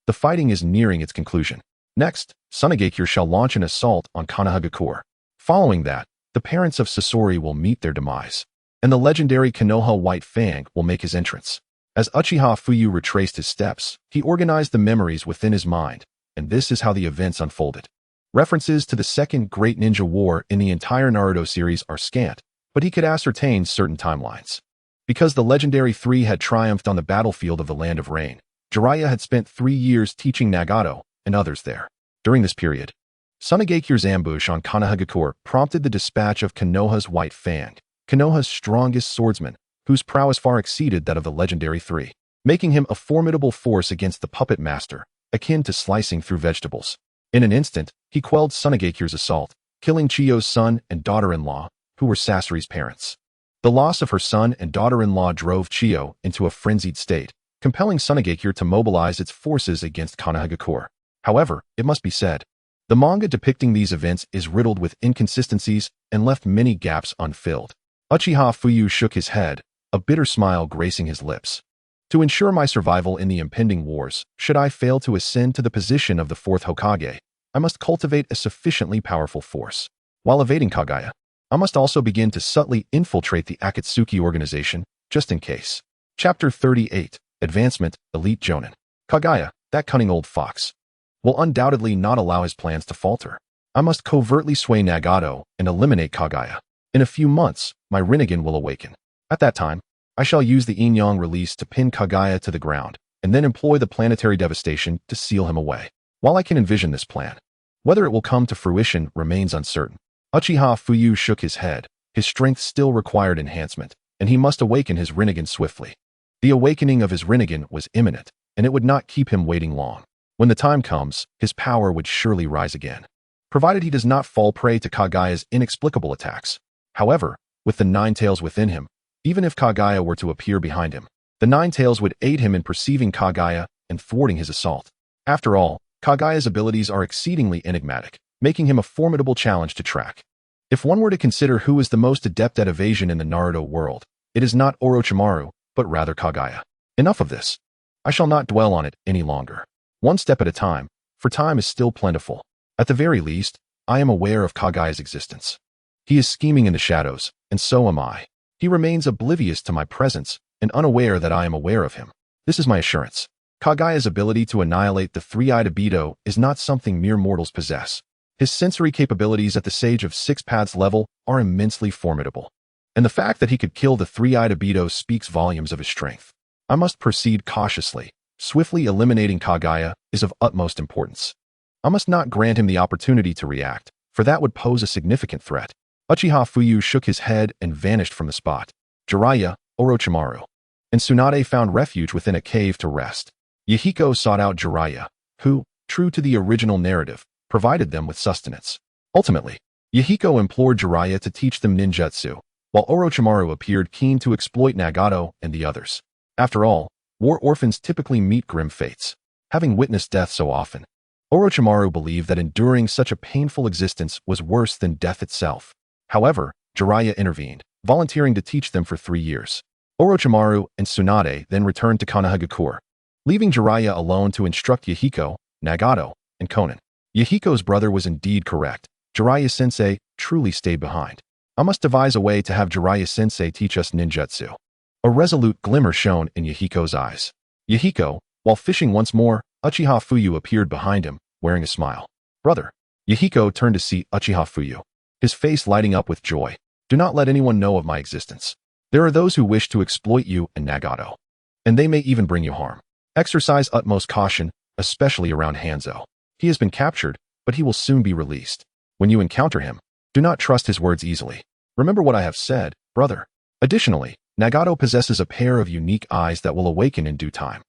the fighting is nearing its conclusion. Next, Tsunade shall launch an assault on Konoha. Following that, the parents of Sasori will meet their demise, and the legendary Konoha White Fang will make his entrance. As Uchiha Fuyu retraced his steps, he organized the memories within his mind, and this is how the events unfolded. References to the second Great Ninja War in the entire Naruto series are scant, but he could ascertain certain timelines. Because the legendary three had triumphed on the battlefield of the Land of Rain, Jiraiya had spent 3 years teaching Nagato and others there. During this period, Tsunade's ambush on Konoha prompted the dispatch of Konoha's White Fang, Konoha's strongest swordsman, whose prowess far exceeded that of the legendary three, making him a formidable force against the puppet master, akin to slicing through vegetables. In an instant, he quelled Tsunade's assault, killing Chiyo's son and daughter-in-law, who were Sasori's parents. The loss of her son and daughter-in-law drove Chiyo into a frenzied state, compelling Tsunade to mobilize its forces against Konoha. However, it must be said, the manga depicting these events is riddled with inconsistencies and left many gaps unfilled. Uchiha Fuyu shook his head, a bitter smile gracing his lips. To ensure my survival in the impending wars, should I fail to ascend to the position of the Fourth Hokage, I must cultivate a sufficiently powerful force. While evading Kaguya, I must also begin to subtly infiltrate the Akatsuki organization, just in case. Chapter 38, Advancement, Elite Jonin. Kaguya, that cunning old fox, will undoubtedly not allow his plans to falter. I must covertly sway Nagato and eliminate Kaguya. In a few months, my Rinnegan will awaken. At that time, I shall use the Yin-Yang release to pin Kaguya to the ground, and then employ the planetary devastation to seal him away. While I can envision this plan, whether it will come to fruition remains uncertain. Uchiha Fuyu shook his head. His strength still required enhancement, and he must awaken his Rinnegan swiftly. The awakening of his Rinnegan was imminent, and it would not keep him waiting long. When the time comes, his power would surely rise again, provided he does not fall prey to Kaguya's inexplicable attacks. However, with the Nine Tails within him, even if Kaguya were to appear behind him, the Nine Tails would aid him in perceiving Kaguya and thwarting his assault. After all, Kaguya's abilities are exceedingly enigmatic, making him a formidable challenge to track. If one were to consider who is the most adept at evasion in the Naruto world, it is not Orochimaru, but rather Kaguya. Enough of this. I shall not dwell on it any longer. One step at a time, for time is still plentiful. At the very least, I am aware of Kaguya's existence. He is scheming in the shadows, and so am I. He remains oblivious to my presence and unaware that I am aware of him. This is my assurance. Kaguya's ability to annihilate the three-eyed Ibito is not something mere mortals possess. His sensory capabilities at the Sage of Six Paths level are immensely formidable. And the fact that he could kill the three-eyed Ibito speaks volumes of his strength. I must proceed cautiously. Swiftly eliminating Kaguya is of utmost importance. I must not grant him the opportunity to react, for that would pose a significant threat. Uchiha Fuyu shook his head and vanished from the spot. Jiraiya, Orochimaru, and Tsunade found refuge within a cave to rest. Yahiko sought out Jiraiya, who, true to the original narrative, provided them with sustenance. Ultimately, Yahiko implored Jiraiya to teach them ninjutsu, while Orochimaru appeared keen to exploit Nagato and the others. After all, war orphans typically meet grim fates. Having witnessed death so often, Orochimaru believed that enduring such a painful existence was worse than death itself. However, Jiraiya intervened, volunteering to teach them for 3 years. Orochimaru and Tsunade then returned to Konoha, leaving Jiraiya alone to instruct Yahiko, Nagato, and Konan. Yahiko's brother was indeed correct. Jiraiya-sensei truly stayed behind. I must devise a way to have Jiraiya-sensei teach us ninjutsu. A resolute glimmer shone in Yahiko's eyes. Yahiko, while fishing once more, Uchiha Fuyu appeared behind him, wearing a smile. Brother. Yahiko turned to see Uchiha Fuyu, his face lighting up with joy. Do not let anyone know of my existence. There are those who wish to exploit you and Nagato, and they may even bring you harm. Exercise utmost caution, especially around Hanzo. He has been captured, but he will soon be released. When you encounter him, do not trust his words easily. Remember what I have said, brother. Additionally, Nagato possesses a pair of unique eyes that will awaken in due time.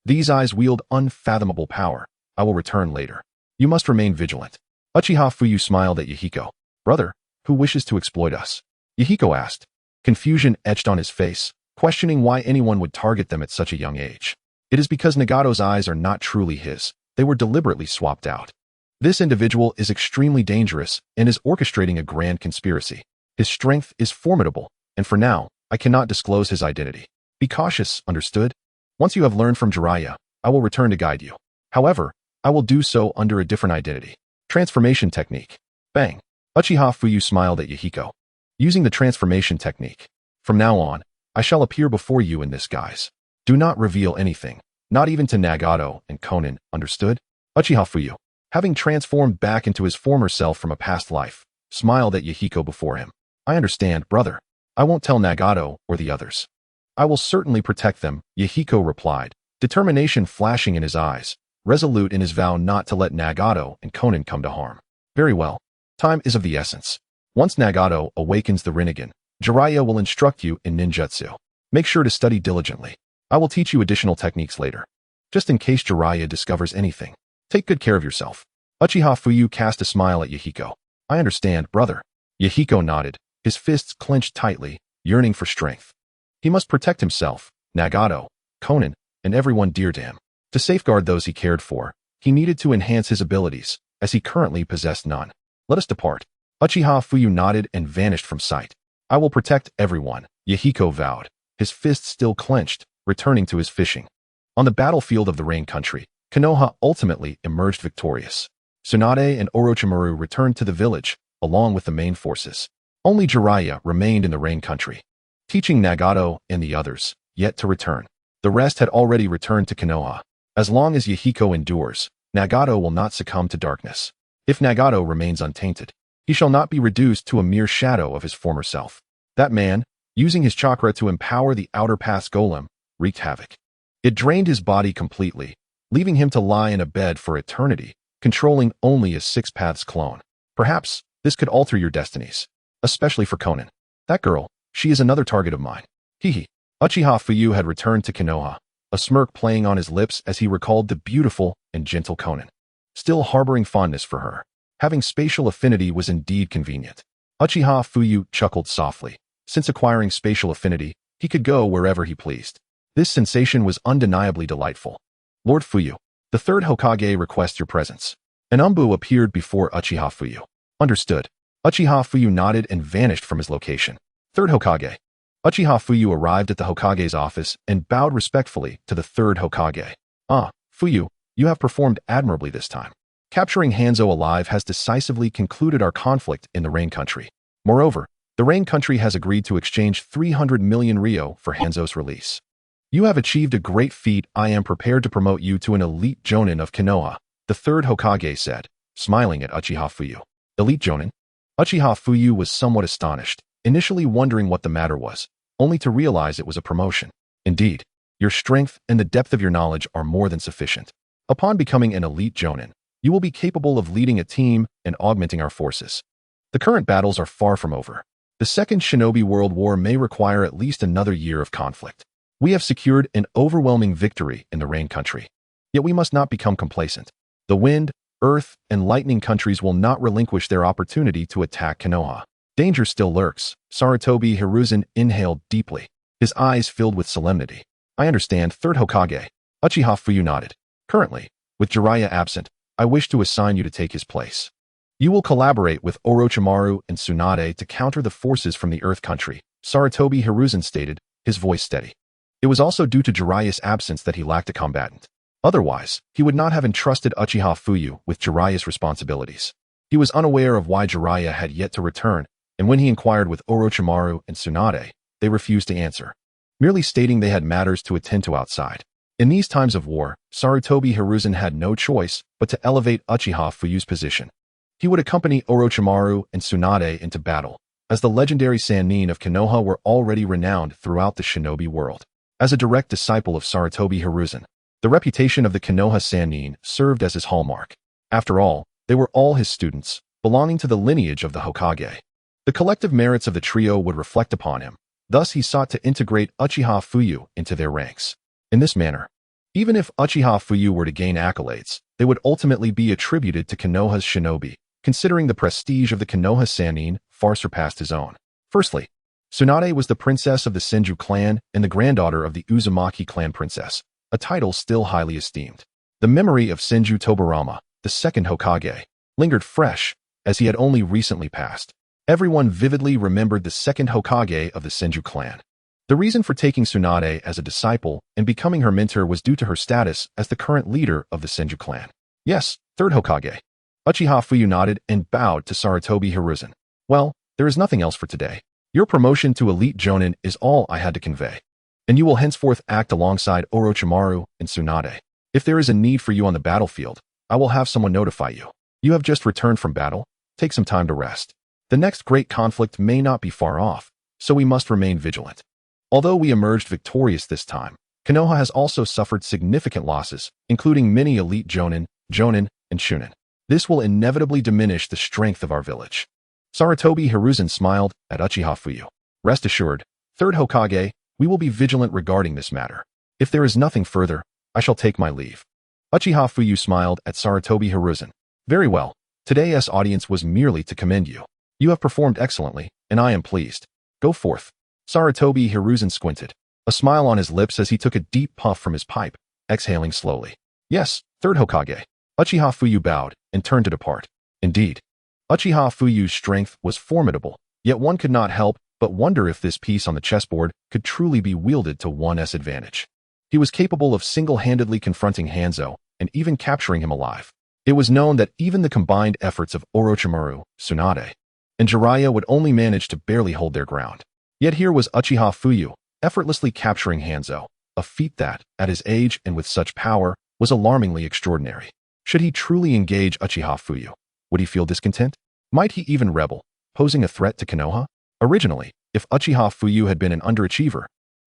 These eyes wield unfathomable power. I will return later. You must remain vigilant. Uchiha Fuyu smiled at Yahiko. Brother, who wishes to exploit us? Yahiko asked. Confusion etched on his face, questioning why anyone would target them at such a young age. It is because Nagato's eyes are not truly his. They were deliberately swapped out. This individual is extremely dangerous and is orchestrating a grand conspiracy. His strength is formidable, and for now, I cannot disclose his identity. Be cautious, understood? Once you have learned from Jiraiya, I will return to guide you. However, I will do so under a different identity. Transformation technique. Bang. Uchiha Fuyu smiled at Yahiko. Using the transformation technique. From now on, I shall appear before you in this guise. Do not reveal anything, not even to Nagato and Konan, understood? Uchiha Fuyu, having transformed back into his former self from a past life, smiled at Yahiko before him. I understand, brother. I won't tell Nagato or the others. I will certainly protect them, Yahiko replied, determination flashing in his eyes, resolute in his vow not to let Nagato and Konan come to harm. Very well. Time is of the essence. Once Nagato awakens the Rinnegan, Jiraiya will instruct you in ninjutsu. Make sure to study diligently. I will teach you additional techniques later. Just in case Jiraiya discovers anything. Take good care of yourself. Uchiha Fuyu cast a smile at Yahiko. I understand, brother. Yahiko nodded, his fists clenched tightly, yearning for strength. He must protect himself, Nagato, Konan, and everyone dear to him. To safeguard those he cared for, he needed to enhance his abilities, as he currently possessed none. Let us depart. Uchiha Fuyu nodded and vanished from sight. I will protect everyone, Yahiko vowed, his fists still clenched, returning to his fishing. On the battlefield of the Rain Country, Konoha ultimately emerged victorious. Tsunade and Orochimaru returned to the village, along with the main forces. Only Jiraiya remained in the Rain Country, teaching Nagato and the others, yet to return. The rest had already returned to Konoha. As long as Yahiko endures, Nagato will not succumb to darkness. If Nagato remains untainted, he shall not be reduced to a mere shadow of his former self. That man, using his chakra to empower the Outer Path's golem, wreaked havoc. It drained his body completely, leaving him to lie in a bed for eternity, controlling only a Six Paths clone. Perhaps this could alter your destinies, especially for Konan. That girl, she is another target of mine. Hehe. Uchiha Fuyu had returned to Konoha, a smirk playing on his lips as he recalled the beautiful and gentle Konan. Still harboring fondness for her, having spatial affinity was indeed convenient. Uchiha Fuyu chuckled softly. Since acquiring spatial affinity, he could go wherever he pleased. This sensation was undeniably delightful. Lord Fuyu, the third Hokage requests your presence. An Umbu appeared before Uchiha Fuyu. Understood. Uchiha Fuyu nodded and vanished from his location. Third Hokage. Uchiha Fuyu arrived at the Hokage's office and bowed respectfully to the third Hokage. Ah, Fuyu, you have performed admirably this time. Capturing Hanzo alive has decisively concluded our conflict in the Rain Country. Moreover, the Rain Country has agreed to exchange 300 million Ryo for Hanzo's release. You have achieved a great feat. I am prepared to promote you to an elite Jonin of Konoha, the third Hokage said, smiling at Uchiha Fuyu. Elite Jonin? Uchiha Fuyu was somewhat astonished, initially wondering what the matter was, only to realize it was a promotion. Indeed, your strength and the depth of your knowledge are more than sufficient. Upon becoming an elite Jonin, you will be capable of leading a team and augmenting our forces. The current battles are far from over. The Second Shinobi World War may require at least another year of conflict. We have secured an overwhelming victory in the Rain Country. Yet we must not become complacent. The Wind, Earth, and Lightning countries will not relinquish their opportunity to attack Konoha. Danger still lurks. Sarutobi Hiruzen inhaled deeply, his eyes filled with solemnity. I understand, third Hokage. Uchiha Fuyu nodded. Currently, with Jiraiya absent, I wish to assign you to take his place. You will collaborate with Orochimaru and Tsunade to counter the forces from the Earth Country, Sarutobi Hiruzen stated, his voice steady. It was also due to Jiraiya's absence that he lacked a combatant. Otherwise, he would not have entrusted Uchiha Fuyu with Jiraiya's responsibilities. He was unaware of why Jiraiya had yet to return, and when he inquired with Orochimaru and Tsunade, they refused to answer, merely stating they had matters to attend to outside. In these times of war, Sarutobi Hiruzen had no choice but to elevate Uchiha Fuyu's position. He would accompany Orochimaru and Tsunade into battle, as the legendary Sannin of Konoha were already renowned throughout the shinobi world. As a direct disciple of Sarutobi Hiruzen, the reputation of the Konoha Sannin served as his hallmark. After all, they were all his students, belonging to the lineage of the Hokage. The collective merits of the trio would reflect upon him, thus he sought to integrate Uchiha Fuyu into their ranks. In this manner, even if Uchiha Fuyu were to gain accolades, they would ultimately be attributed to Konoha's shinobi, considering the prestige of the Konoha Sannin far surpassed his own. Firstly, Tsunade was the princess of the Senju clan and the granddaughter of the Uzumaki clan princess, a title still highly esteemed. The memory of Senju Tobarama, the second Hokage, lingered fresh, as he had only recently passed. Everyone vividly remembered the second Hokage of the Senju clan. The reason for taking Tsunade as a disciple and becoming her mentor was due to her status as the current leader of the Senju clan. Yes, third Hokage. Uchiha Fuyu nodded and bowed to Sarutobi Hiruzen. Well, there is nothing else for today. Your promotion to elite Jonin is all I had to convey, and you will henceforth act alongside Orochimaru and Tsunade. If there is a need for you on the battlefield, I will have someone notify you. You have just returned from battle. Take some time to rest. The next great conflict may not be far off, so we must remain vigilant. Although we emerged victorious this time, Konoha has also suffered significant losses, including many elite Jonin, and Shunin. This will inevitably diminish the strength of our village. Sarutobi Hiruzen smiled at Uchiha Fuyu. Rest assured, Third Hokage, we will be vigilant regarding this matter. If there is nothing further, I shall take my leave. Uchiha Fuyu smiled at Sarutobi Hiruzen. Very well. Today's audience was merely to commend you. You have performed excellently, and I am pleased. Go forth. Sarutobi Hiruzen squinted, a smile on his lips as he took a deep puff from his pipe, exhaling slowly. Yes, Third Hokage. Uchiha Fuyu bowed and turned to depart. Indeed, Uchiha Fuyu's strength was formidable, yet one could not help but wonder if this piece on the chessboard could truly be wielded to one's advantage. He was capable of single-handedly confronting Hanzo and even capturing him alive. It was known that even the combined efforts of Orochimaru, Tsunade, and Jiraiya would only manage to barely hold their ground. Yet here was Uchiha Fuyu, effortlessly capturing Hanzo, a feat that, at his age and with such power, was alarmingly extraordinary. Should he truly engage Uchiha Fuyu? Would he feel discontent? Might he even rebel, posing a threat to Konoha? Originally, if Uchiha Fuyu had been an underachiever,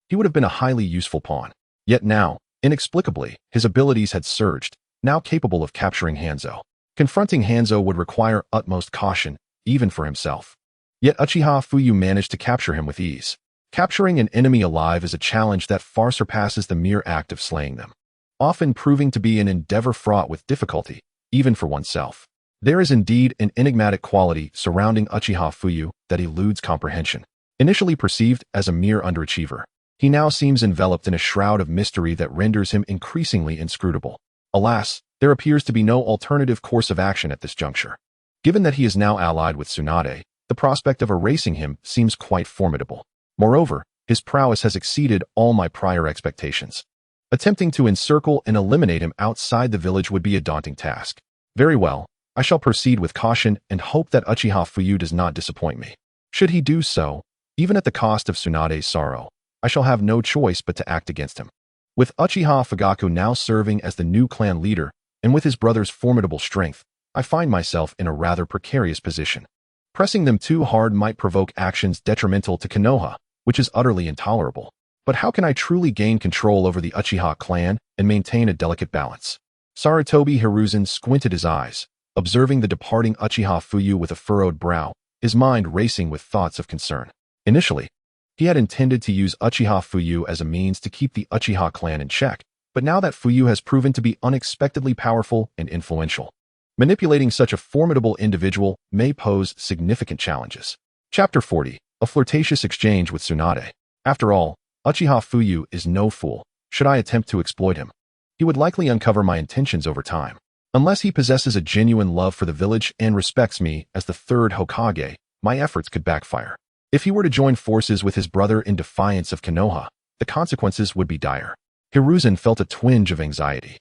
he would have been a highly useful pawn. Yet now, inexplicably, his abilities had surged, now capable of capturing Hanzo. Confronting Hanzo would require utmost caution, even for himself. Yet Uchiha Fuyu managed to capture him with ease. Capturing an enemy alive is a challenge that far surpasses the mere act of slaying them, often proving to be an endeavor fraught with difficulty, even for oneself. There is indeed an enigmatic quality surrounding Uchiha Fuyu that eludes comprehension. Initially perceived as a mere underachiever, he now seems enveloped in a shroud of mystery that renders him increasingly inscrutable. Alas, there appears to be no alternative course of action at this juncture. Given that he is now allied with Tsunade, the prospect of erasing him seems quite formidable. Moreover, his prowess has exceeded all my prior expectations. Attempting to encircle and eliminate him outside the village would be a daunting task. Very well, I shall proceed with caution and hope that Uchiha Fuyu does not disappoint me. Should he do so, even at the cost of Tsunade's sorrow, I shall have no choice but to act against him. With Uchiha Fugaku now serving as the new clan leader, and with his brother's formidable strength, I find myself in a rather precarious position. Pressing them too hard might provoke actions detrimental to Konoha, which is utterly intolerable. But how can I truly gain control over the Uchiha clan and maintain a delicate balance? Sarutobi Hiruzen squinted his eyes, observing the departing Uchiha Fuyu with a furrowed brow, his mind racing with thoughts of concern. Initially, he had intended to use Uchiha Fuyu as a means to keep the Uchiha clan in check, but now that Fuyu has proven to be unexpectedly powerful and influential, manipulating such a formidable individual may pose significant challenges. Chapter 40. A flirtatious exchange with Tsunade. After all, Uchiha Fuyu is no fool. Should I attempt to exploit him, he would likely uncover my intentions over time. Unless he possesses a genuine love for the village and respects me as the third Hokage, my efforts could backfire. If he were to join forces with his brother in defiance of Konoha, the consequences would be dire. Hiruzen felt a twinge of anxiety.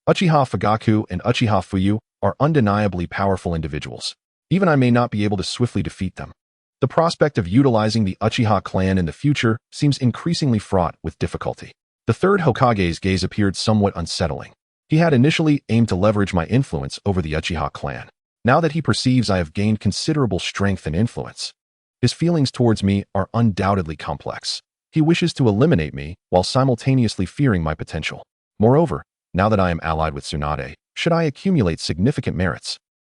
Uchiha Fugaku and Uchiha Fuyu are undeniably powerful individuals. Even I may not be able to swiftly defeat them. The prospect of utilizing the Uchiha clan in the future seems increasingly fraught with difficulty. The third Hokage's gaze appeared somewhat unsettling. He had initially aimed to leverage my influence over the Uchiha clan. Now that he perceives I have gained considerable strength and influence, his feelings towards me are undoubtedly complex. He wishes to eliminate me while simultaneously fearing my potential. Moreover, now that I am allied with Tsunade, should I accumulate significant merits,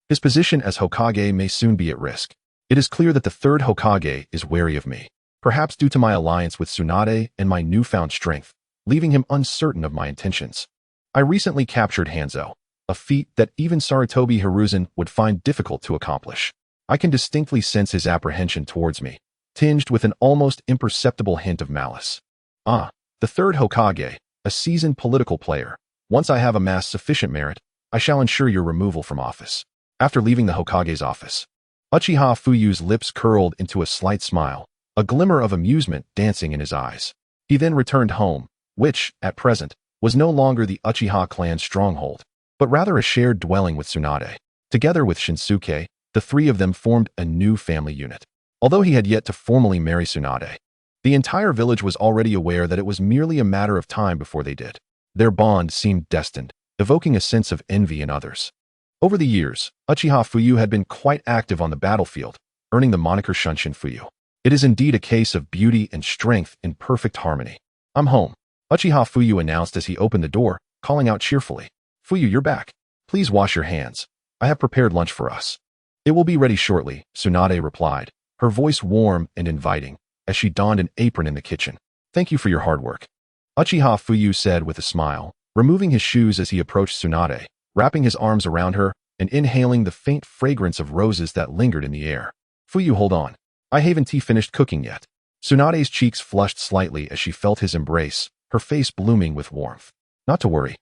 his position as Hokage may soon be at risk. It is clear that the third Hokage is wary of me, perhaps due to my alliance with Tsunade and my newfound strength, leaving him uncertain of my intentions. I recently captured Hanzo, a feat that even Sarutobi Hiruzen would find difficult to accomplish. I can distinctly sense his apprehension towards me, tinged with an almost imperceptible hint of malice. The third Hokage, a seasoned political player. Once I have amassed sufficient merit, I shall ensure your removal from office. After leaving the Hokage's office, Uchiha Fuyu's lips curled into a slight smile, a glimmer of amusement dancing in his eyes. He then returned home, which, at present, was no longer the Uchiha clan's stronghold, but rather a shared dwelling with Tsunade. Together with Shinsuke, the three of them formed a new family unit. Although he had yet to formally marry Tsunade, the entire village was already aware that it was merely a matter of time before they did. Their bond seemed destined, evoking a sense of envy in others. Over the years, Uchiha Fuyu had been quite active on the battlefield, earning the moniker Shunshin Fuyu. It is indeed a case of beauty and strength in perfect harmony. I'm home, Uchiha Fuyu announced as he opened the door, calling out cheerfully. Fuyu, you're back. Please wash your hands. I have prepared lunch for us. It will be ready shortly, Tsunade replied, her voice warm and inviting, as she donned an apron in the kitchen. Thank you for your hard work. Uchiha Fuyu said with a smile, removing his shoes as he approached Tsunade, wrapping his arms around her, and inhaling the faint fragrance of roses that lingered in the air. Fuyu, hold on. I haven't finished cooking yet. Tsunade's cheeks flushed slightly as she felt his embrace, her face blooming with warmth. Not to worry.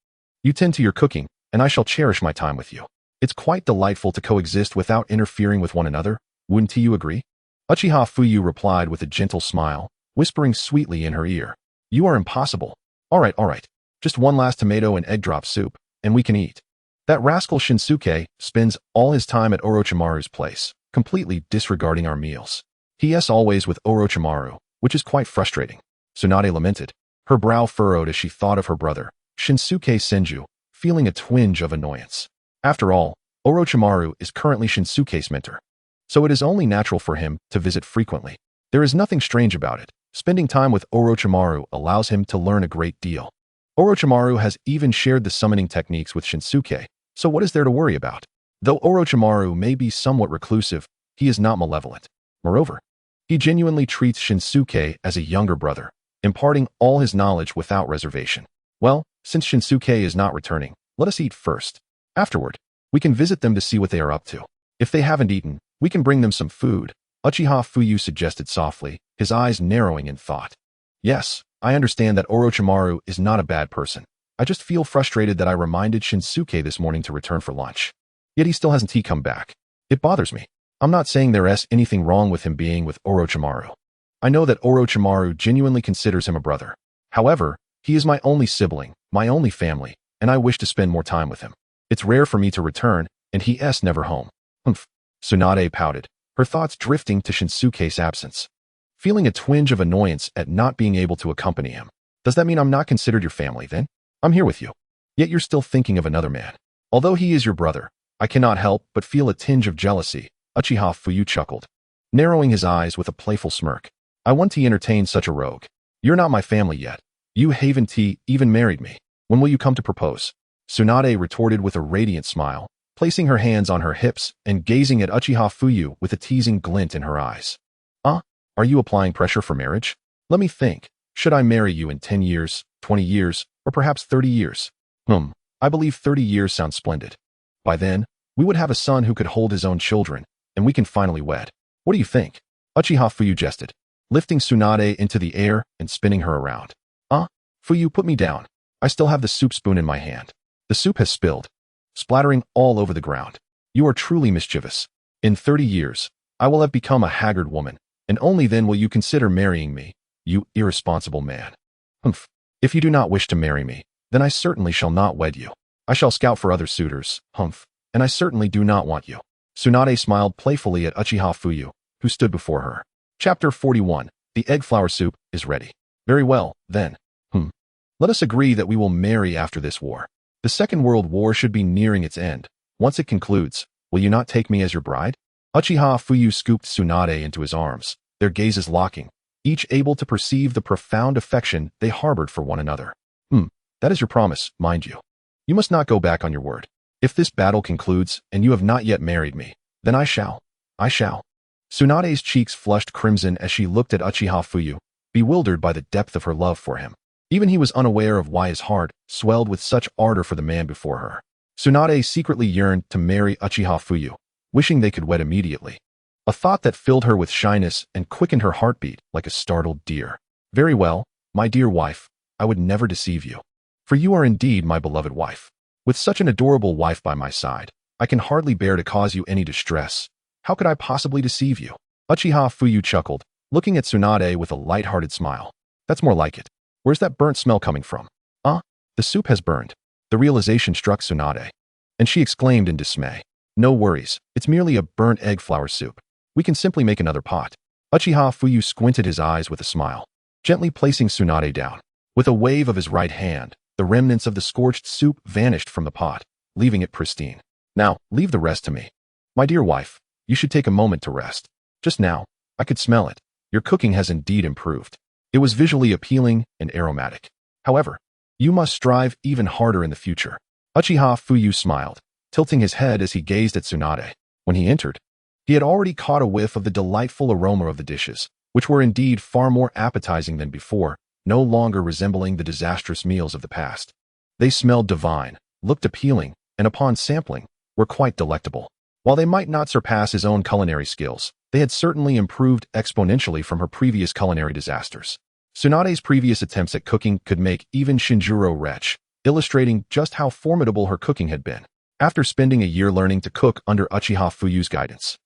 You tend to your cooking, and I shall cherish my time with you. It's quite delightful to coexist without interfering with one another, wouldn't you agree? Uchiha Fuyu replied with a gentle smile, whispering sweetly in her ear. You are impossible. All right. Just one last tomato and egg drop soup, and we can eat. That rascal Shinsuke spends all his time at Orochimaru's place, completely disregarding our meals. He always with Orochimaru, which is quite frustrating. Tsunade lamented, her brow furrowed as she thought of her brother, Shinsuke Senju, feeling a twinge of annoyance. After all, Orochimaru is currently Shinsuke's mentor, so it is only natural for him to visit frequently. There is nothing strange about it. Spending time with Orochimaru allows him to learn a great deal. Orochimaru has even shared the summoning techniques with Shinsuke, so what is there to worry about? Though Orochimaru may be somewhat reclusive, he is not malevolent. Moreover, he genuinely treats Shinsuke as a younger brother, imparting all his knowledge without reservation. Well, since Shinsuke is not returning, let us eat first. Afterward, we can visit them to see what they are up to. If they haven't eaten, we can bring them some food, Uchiha Fuyu suggested softly, his eyes narrowing in thought. Yes, I understand that Orochimaru is not a bad person. I just feel frustrated that I reminded Shinsuke this morning to return for lunch. Yet he still hasn't come back. It bothers me. I'm not saying there's anything wrong with him being with Orochimaru. I know that Orochimaru genuinely considers him a brother. However, he is my only sibling, my only family, and I wish to spend more time with him. It's rare for me to return, and he's never home. Humph. Tsunade pouted, her thoughts drifting to Shinsuke's absence. Feeling a twinge of annoyance at not being able to accompany him. Does that mean I'm not considered your family, then? I'm here with you. Yet you're still thinking of another man. Although he is your brother, I cannot help but feel a tinge of jealousy, Uchiha Fuyu chuckled, narrowing his eyes with a playful smirk. I want to entertain such a rogue. You're not my family yet. You haven't even married me. When will you come to propose? Tsunade retorted with a radiant smile, placing her hands on her hips and gazing at Uchiha Fuyu with a teasing glint in her eyes. Are you applying pressure for marriage? Let me think. Should I marry you in 10 years, 20 years, or perhaps 30 years? I believe 30 years sounds splendid. By then, we would have a son who could hold his own children, and we can finally wed. What do you think? Uchiha Fuyu jested, lifting Tsunade into the air and spinning her around. Fuyu, put me down. I still have the soup spoon in my hand. The soup has spilled, splattering all over the ground. You are truly mischievous. In 30 years, I will have become a haggard woman, and only then will you consider marrying me, you irresponsible man. Humph. If you do not wish to marry me, then I certainly shall not wed you. I shall scout for other suitors, humph, and I certainly do not want you. Tsunade smiled playfully at Uchiha Fuyu, who stood before her. Chapter 41. The egg flour soup is ready. Very well, then. Let us agree that we will marry after this war. The Second World War should be nearing its end. Once it concludes, will you not take me as your bride? Uchiha Fuyu scooped Tsunade into his arms, their gazes locking, each able to perceive the profound affection they harbored for one another. That is your promise, mind you. You must not go back on your word. If this battle concludes and you have not yet married me, then I shall. Tsunade's cheeks flushed crimson as she looked at Uchiha Fuyu, bewildered by the depth of her love for him. Even he was unaware of why his heart swelled with such ardor for the man before her. Tsunade secretly yearned to marry Uchiha Fuyu, wishing they could wed immediately. A thought that filled her with shyness and quickened her heartbeat like a startled deer. Very well, my dear wife, I would never deceive you. For you are indeed my beloved wife. With such an adorable wife by my side, I can hardly bear to cause you any distress. How could I possibly deceive you? Uchiha Fuyu chuckled, looking at Tsunade with a light-hearted smile. That's more like it. Where's that burnt smell coming from? The soup has burned. The realization struck Tsunade, and she exclaimed in dismay. No worries, it's merely a burnt egg flour soup. We can simply make another pot. Uchiha Fuyu squinted his eyes with a smile, gently placing Tsunade down. With a wave of his right hand, the remnants of the scorched soup vanished from the pot, leaving it pristine. Now, leave the rest to me. My dear wife, you should take a moment to rest. Just now, I could smell it. Your cooking has indeed improved. It was visually appealing and aromatic. However, you must strive even harder in the future. Uchiha Fuyu smiled, tilting his head as he gazed at Tsunade. When he entered, he had already caught a whiff of the delightful aroma of the dishes, which were indeed far more appetizing than before, no longer resembling the disastrous meals of the past. They smelled divine, looked appealing, and upon sampling, were quite delectable. While they might not surpass his own culinary skills, they had certainly improved exponentially from her previous culinary disasters. Tsunade's previous attempts at cooking could make even Shinjiro retch, illustrating just how formidable her cooking had been. After spending a year learning to cook under Uchiha Fuyu's guidance,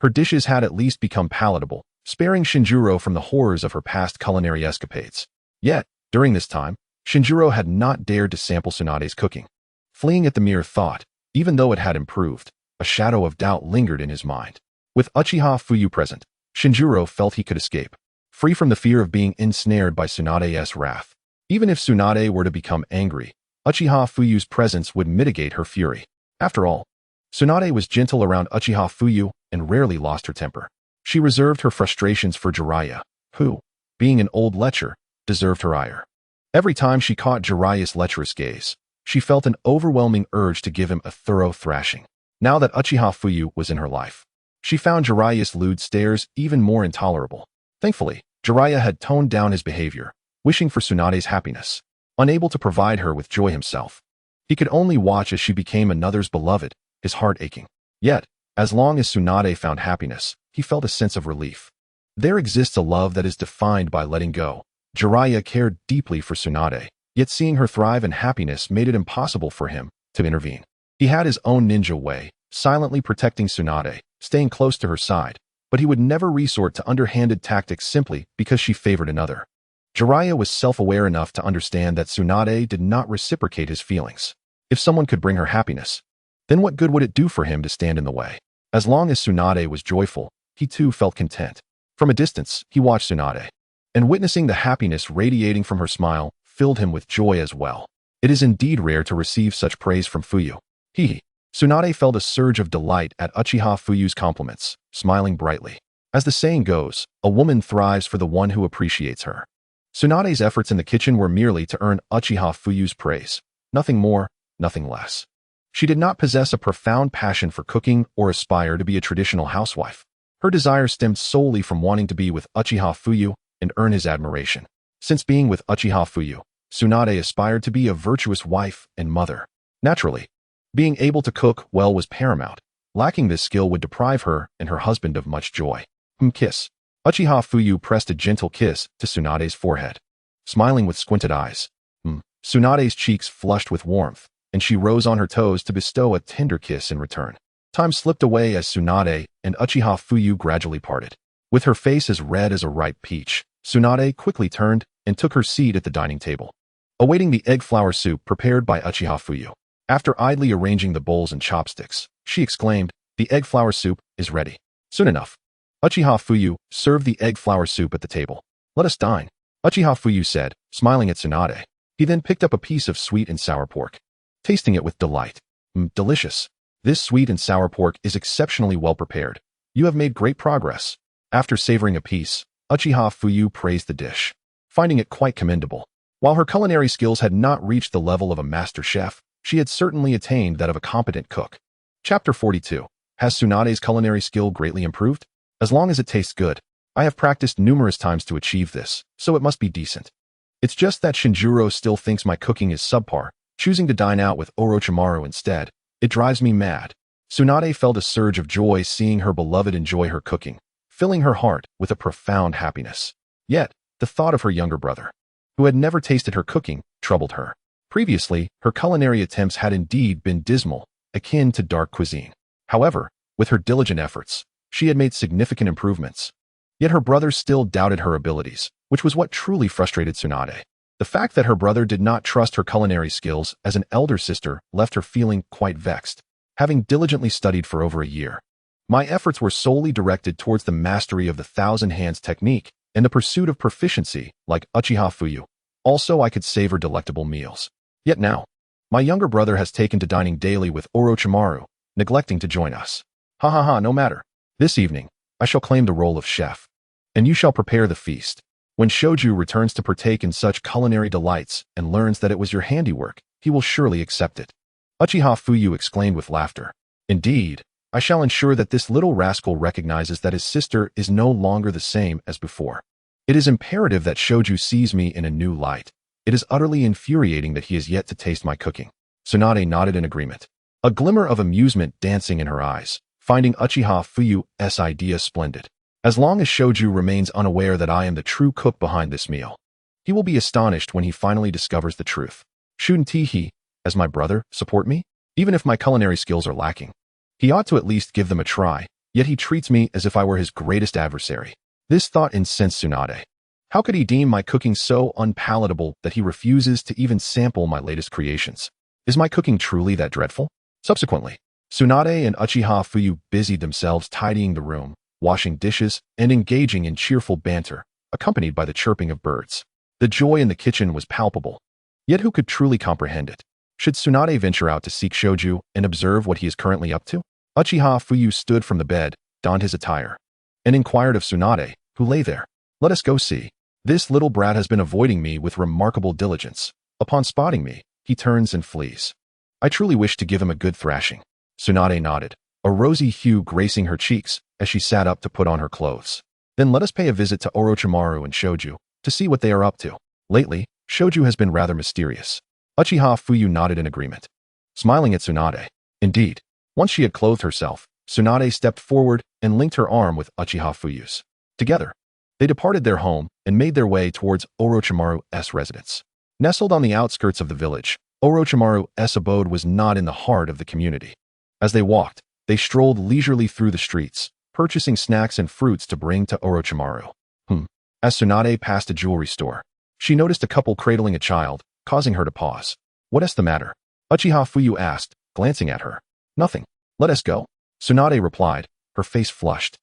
her dishes had at least become palatable, sparing Shinjiro from the horrors of her past culinary escapades. Yet, during this time, Shinjiro had not dared to sample Tsunade's cooking. Fleeing at the mere thought, even though it had improved, a shadow of doubt lingered in his mind. With Uchiha Fuyu present, Shinjiro felt he could escape, free from the fear of being ensnared by Tsunade's wrath. Even if Tsunade were to become angry, Uchiha Fuyu's presence would mitigate her fury. After all, Tsunade was gentle around Uchiha Fuyu and rarely lost her temper. She reserved her frustrations for Jiraiya, who, being an old lecher, deserved her ire. Every time she caught Jiraiya's lecherous gaze, she felt an overwhelming urge to give him a thorough thrashing. Now that Uchiha Fuyu was in her life, she found Jiraiya's lewd stares even more intolerable. Thankfully, Jiraiya had toned down his behavior, wishing for Tsunade's happiness. Unable to provide her with joy himself, he could only watch as she became another's beloved, his heart aching. Yet, as long as Tsunade found happiness, he felt a sense of relief. There exists a love that is defined by letting go. Jiraiya cared deeply for Tsunade, yet seeing her thrive in happiness made it impossible for him to intervene. He had his own ninja way, silently protecting Tsunade, staying close to her side, but he would never resort to underhanded tactics simply because she favored another. Jiraiya was self-aware enough to understand that Tsunade did not reciprocate his feelings. If someone could bring her happiness, then what good would it do for him to stand in the way? As long as Tsunade was joyful, he too felt content. From a distance, he watched Tsunade, and witnessing the happiness radiating from her smile filled him with joy as well. It is indeed rare to receive such praise from Fuyu. Tsunade felt a surge of delight at Uchiha Fuyu's compliments, smiling brightly. As the saying goes, a woman thrives for the one who appreciates her. Tsunade's efforts in the kitchen were merely to earn Uchiha Fuyu's praise. Nothing more, nothing less. She did not possess a profound passion for cooking or aspire to be a traditional housewife. Her desire stemmed solely from wanting to be with Uchiha Fuyu and earn his admiration. Since being with Uchiha Fuyu, Tsunade aspired to be a virtuous wife and mother. Naturally, being able to cook well was paramount. Lacking this skill would deprive her and her husband of much joy. Kiss. Uchiha Fuyu pressed a gentle kiss to Tsunade's forehead. Smiling with squinted eyes, Tsunade's cheeks flushed with warmth, and she rose on her toes to bestow a tender kiss in return. Time slipped away as Tsunade and Uchiha Fuyu gradually parted. With her face as red as a ripe peach, Tsunade quickly turned and took her seat at the dining table, awaiting the egg flour soup prepared by Uchiha Fuyu. After idly arranging the bowls and chopsticks, she exclaimed, "The egg flour soup is ready." Soon enough, Uchiha Fuyu served the egg flour soup at the table. "Let us dine," Uchiha Fuyu said, smiling at Tsunade. He then picked up a piece of sweet and sour pork, tasting it with delight. Delicious. This sweet and sour pork is exceptionally well prepared. You have made great progress." After savoring a piece, Uchiha Fuyu praised the dish, finding it quite commendable. While her culinary skills had not reached the level of a master chef, she had certainly attained that of a competent cook. Chapter 42. Has Tsunade's culinary skill greatly improved? As long as it tastes good. I have practiced numerous times to achieve this, so it must be decent. It's just that Shinjiro still thinks my cooking is subpar, choosing to dine out with Orochimaru instead. It drives me mad. Tsunade felt a surge of joy seeing her beloved enjoy her cooking, filling her heart with a profound happiness. Yet, the thought of her younger brother, who had never tasted her cooking, troubled her. Previously, her culinary attempts had indeed been dismal, akin to dark cuisine. However, with her diligent efforts, she had made significant improvements. Yet her brother still doubted her abilities, which was what truly frustrated Tsunade. The fact that her brother did not trust her culinary skills as an elder sister left her feeling quite vexed. Having diligently studied for over a year, my efforts were solely directed towards the mastery of the thousand hands technique and the pursuit of proficiency, like Uchiha Fuyu. Also, I could savor delectable meals. Yet now, my younger brother has taken to dining daily with Orochimaru, neglecting to join us. No matter. This evening, I shall claim the role of chef, and you shall prepare the feast. When Shoju returns to partake in such culinary delights and learns that it was your handiwork, he will surely accept it. Uchiha Fuyu exclaimed with laughter. Indeed, I shall ensure that this little rascal recognizes that his sister is no longer the same as before. It is imperative that Shoju sees me in a new light. It is utterly infuriating that he has yet to taste my cooking. Tsunade nodded in agreement, a glimmer of amusement dancing in her eyes, finding Uchiha Fuyu's idea splendid. As long as Shoju remains unaware that I am the true cook behind this meal, he will be astonished when he finally discovers the truth. Shouldn't he, as my brother, support me? Even if my culinary skills are lacking, he ought to at least give them a try, yet he treats me as if I were his greatest adversary. This thought incensed Tsunade. How could he deem my cooking so unpalatable that he refuses to even sample my latest creations? Is my cooking truly that dreadful? Subsequently, Tsunade and Uchiha Fuyu busied themselves tidying the room, washing dishes, and engaging in cheerful banter, accompanied by the chirping of birds. The joy in the kitchen was palpable. Yet who could truly comprehend it? Should Tsunade venture out to seek Shoju and observe what he is currently up to? Uchiha Fuyu stood from the bed, donned his attire, and inquired of Tsunade, who lay there. Let us go see. This little brat has been avoiding me with remarkable diligence. Upon spotting me, he turns and flees. I truly wish to give him a good thrashing. Tsunade nodded, a rosy hue gracing her cheeks as she sat up to put on her clothes. Then let us pay a visit to Orochimaru and Shoju to see what they are up to. Lately, Shoju has been rather mysterious. Uchiha Fuyu nodded in agreement, smiling at Tsunade. Indeed, once she had clothed herself, Tsunade stepped forward and linked her arm with Uchiha Fuyu's. Together, they departed their home and made their way towards Orochimaru's residence. Nestled on the outskirts of the village, Orochimaru's abode was not in the heart of the community. As they walked, they strolled leisurely through the streets, purchasing snacks and fruits to bring to Orochimaru. As Tsunade passed a jewelry store, she noticed a couple cradling a child, causing her to pause. What is the matter? Uchiha Fuyu asked, glancing at her. Nothing. Let us go. Tsunade replied, her face flushed,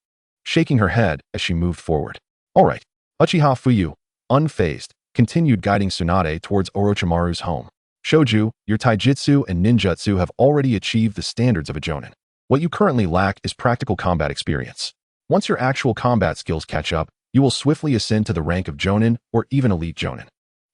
shaking her head as she moved forward. All right. Uchiha Fuyu, unfazed, continued guiding Tsunade towards Orochimaru's home. Shoju, your taijutsu and ninjutsu have already achieved the standards of a jonin. What you currently lack is practical combat experience. Once your actual combat skills catch up, you will swiftly ascend to the rank of jonin or even elite jonin.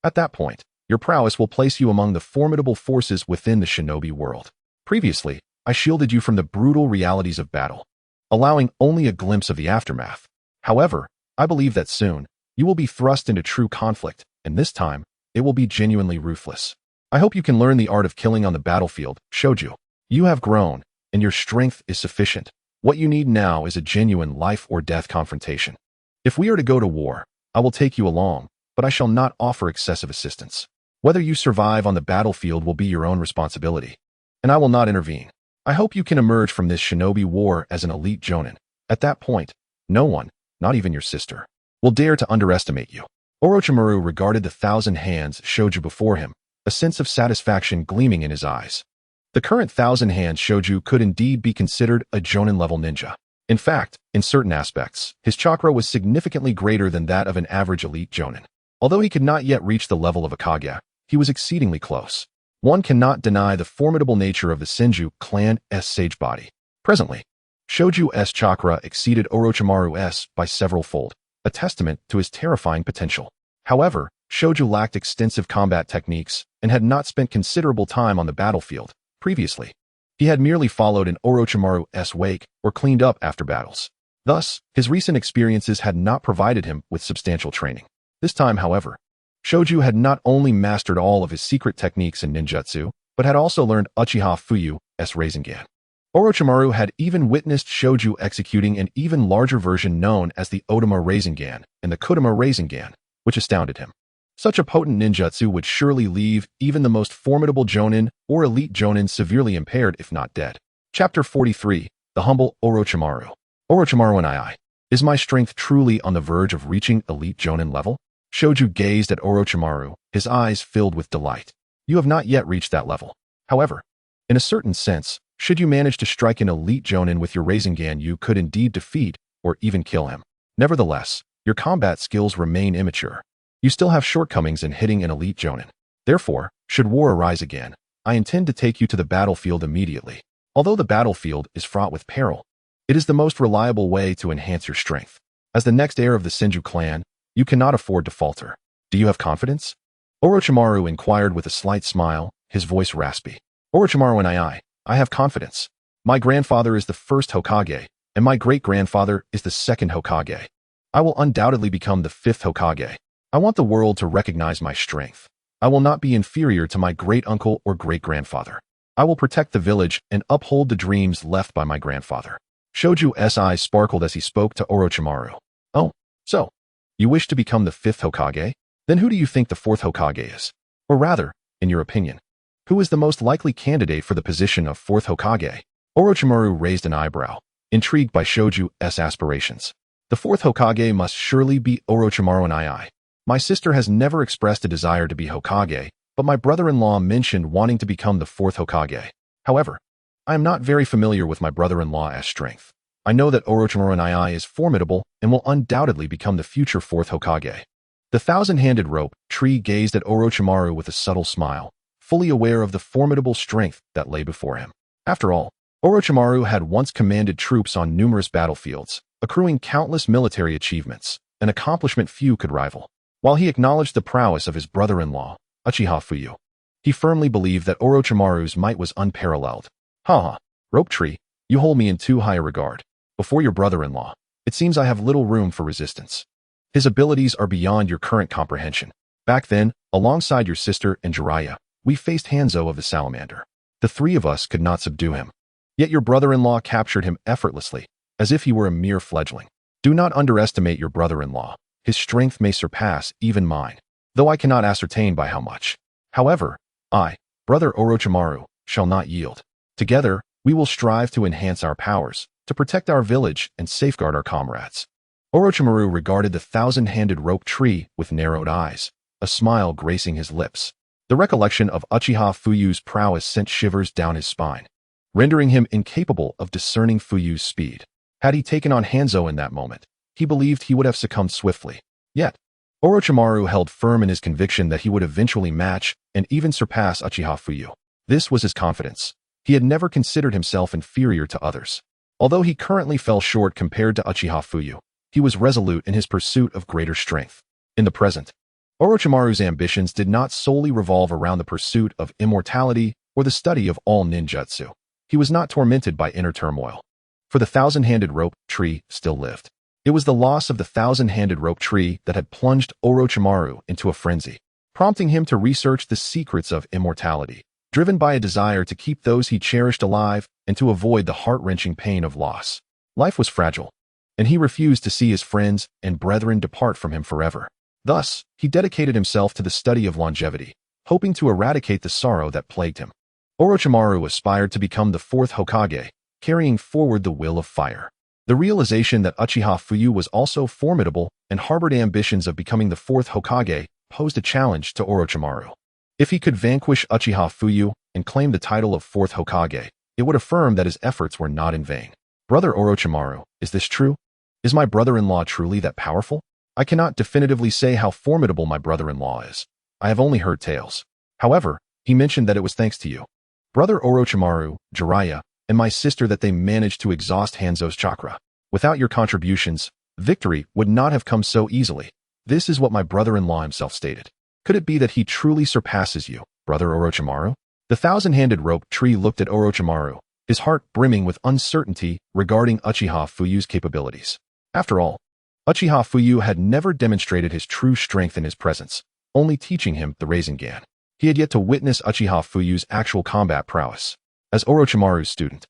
At that point, your prowess will place you among the formidable forces within the shinobi world. Previously, I shielded you from the brutal realities of battle, allowing only a glimpse of the aftermath. However, I believe that soon, you will be thrust into true conflict, and this time, it will be genuinely ruthless. I hope you can learn the art of killing on the battlefield, Shoju. You have grown, and your strength is sufficient. What you need now is a genuine life or death confrontation. If we are to go to war, I will take you along, but I shall not offer excessive assistance. Whether you survive on the battlefield will be your own responsibility, and I will not intervene. I hope you can emerge from this shinobi war as an elite jonin. At that point, no one, not even your sister, will dare to underestimate you. Orochimaru regarded the 1,000 hands Shoju before him, a sense of satisfaction gleaming in his eyes. The current 1,000 hands Shoju could indeed be considered a jonin-level ninja. In fact, in certain aspects, his chakra was significantly greater than that of an average elite jonin. Although he could not yet reach the level of a Kage, he was exceedingly close. One cannot deny the formidable nature of the Senju clan's sage body. Presently, Shoju's chakra exceeded Orochimaru's by several-fold, a testament to his terrifying potential. However, Shoju lacked extensive combat techniques and had not spent considerable time on the battlefield. Previously, he had merely followed in Orochimaru's wake or cleaned up after battles. Thus, his recent experiences had not provided him with substantial training. This time, however, Shoju had not only mastered all of his secret techniques in ninjutsu, but had also learned Uchiha Fuyu's Rasengan. Orochimaru had even witnessed Shoju executing an even larger version known as the Otama Rasengan and the Kodama Rasengan, which astounded him. Such a potent ninjutsu would surely leave even the most formidable jonin or elite jonin severely impaired if not dead. Chapter 43, The Humble Orochimaru. Orochimaru and I. Is my strength truly on the verge of reaching elite jonin level? Shoju gazed at Orochimaru, his eyes filled with delight. You have not yet reached that level. However, in a certain sense, should you manage to strike an elite jonin with your Rasengan, you could indeed defeat or even kill him. Nevertheless, your combat skills remain immature. You still have shortcomings in hitting an elite jonin. Therefore, should war arise again, I intend to take you to the battlefield immediately. Although the battlefield is fraught with peril, it is the most reliable way to enhance your strength. As the next heir of the Senju clan, you cannot afford to falter. Do you have confidence? Orochimaru inquired with a slight smile, his voice raspy. Orochimaru and I have confidence. My grandfather is the first Hokage, and my great-grandfather is the second Hokage. I will undoubtedly become the fifth Hokage. I want the world to recognize my strength. I will not be inferior to my great-uncle or great-grandfather. I will protect the village and uphold the dreams left by my grandfather. Shoju's eyes sparkled as he spoke to Orochimaru. Oh, so, you wish to become the fifth Hokage? Then who do you think the fourth Hokage is? Or rather, in your opinion, who is the most likely candidate for the position of fourth Hokage? Orochimaru raised an eyebrow, intrigued by Shoju's aspirations. The fourth Hokage must surely be Orochimaru and I. My sister has never expressed a desire to be Hokage, but my brother-in-law mentioned wanting to become the fourth Hokage. However, I am not very familiar with my brother-in-law's strength. I know that Orochimaru and I is formidable and will undoubtedly become the future fourth Hokage. The thousand-handed rope tree gazed at Orochimaru with a subtle smile, fully aware of the formidable strength that lay before him. After all, Orochimaru had once commanded troops on numerous battlefields, accruing countless military achievements, an accomplishment few could rival. While he acknowledged the prowess of his brother-in-law, Uchiha Fuyu, he firmly believed that Orochimaru's might was unparalleled. Ha! Rope tree, you hold me in too high a regard. Before your brother-in-law, it seems I have little room for resistance. His abilities are beyond your current comprehension. Back then, alongside your sister and Jiraiya, we faced Hanzo of the Salamander. The three of us could not subdue him. Yet your brother-in-law captured him effortlessly, as if he were a mere fledgling. Do not underestimate your brother-in-law. His strength may surpass even mine, though I cannot ascertain by how much. However, I, brother Orochimaru, shall not yield. Together, we will strive to enhance our powers, to protect our village and safeguard our comrades. Orochimaru regarded the thousand-handed rope tree with narrowed eyes, a smile gracing his lips. The recollection of Uchiha Fuyu's prowess sent shivers down his spine, rendering him incapable of discerning Fuyu's speed. Had he taken on Hanzo in that moment, he believed he would have succumbed swiftly. Yet, Orochimaru held firm in his conviction that he would eventually match and even surpass Uchiha Fuyu. This was his confidence. He had never considered himself inferior to others. Although he currently fell short compared to Uchiha Fuyu, he was resolute in his pursuit of greater strength. In the present, Orochimaru's ambitions did not solely revolve around the pursuit of immortality or the study of all ninjutsu. He was not tormented by inner turmoil, for the thousand-handed rope tree still lived. It was the loss of the thousand-handed rope tree that had plunged Orochimaru into a frenzy, prompting him to research the secrets of immortality, driven by a desire to keep those he cherished alive and to avoid the heart-wrenching pain of loss. Life was fragile, and he refused to see his friends and brethren depart from him forever. Thus, he dedicated himself to the study of longevity, hoping to eradicate the sorrow that plagued him. Orochimaru aspired to become the fourth Hokage, carrying forward the will of fire. The realization that Uchiha Fuyu was also formidable and harbored ambitions of becoming the fourth Hokage posed a challenge to Orochimaru. If he could vanquish Uchiha Fuyu and claim the title of fourth Hokage, it would affirm that his efforts were not in vain. Brother Orochimaru, is this true? Is my brother-in-law truly that powerful? I cannot definitively say how formidable my brother-in-law is. I have only heard tales. However, he mentioned that it was thanks to you, Brother Orochimaru, Jiraiya, and my sister that they managed to exhaust Hanzo's chakra. Without your contributions, victory would not have come so easily. This is what my brother-in-law himself stated. Could it be that he truly surpasses you, Brother Orochimaru? The thousand-handed rope tree looked at Orochimaru, his heart brimming with uncertainty regarding Uchiha Fuyu's capabilities. After all, Uchiha Fuyu had never demonstrated his true strength in his presence, only teaching him the Rasengan. He had yet to witness Uchiha Fuyu's actual combat prowess. As Orochimaru's student,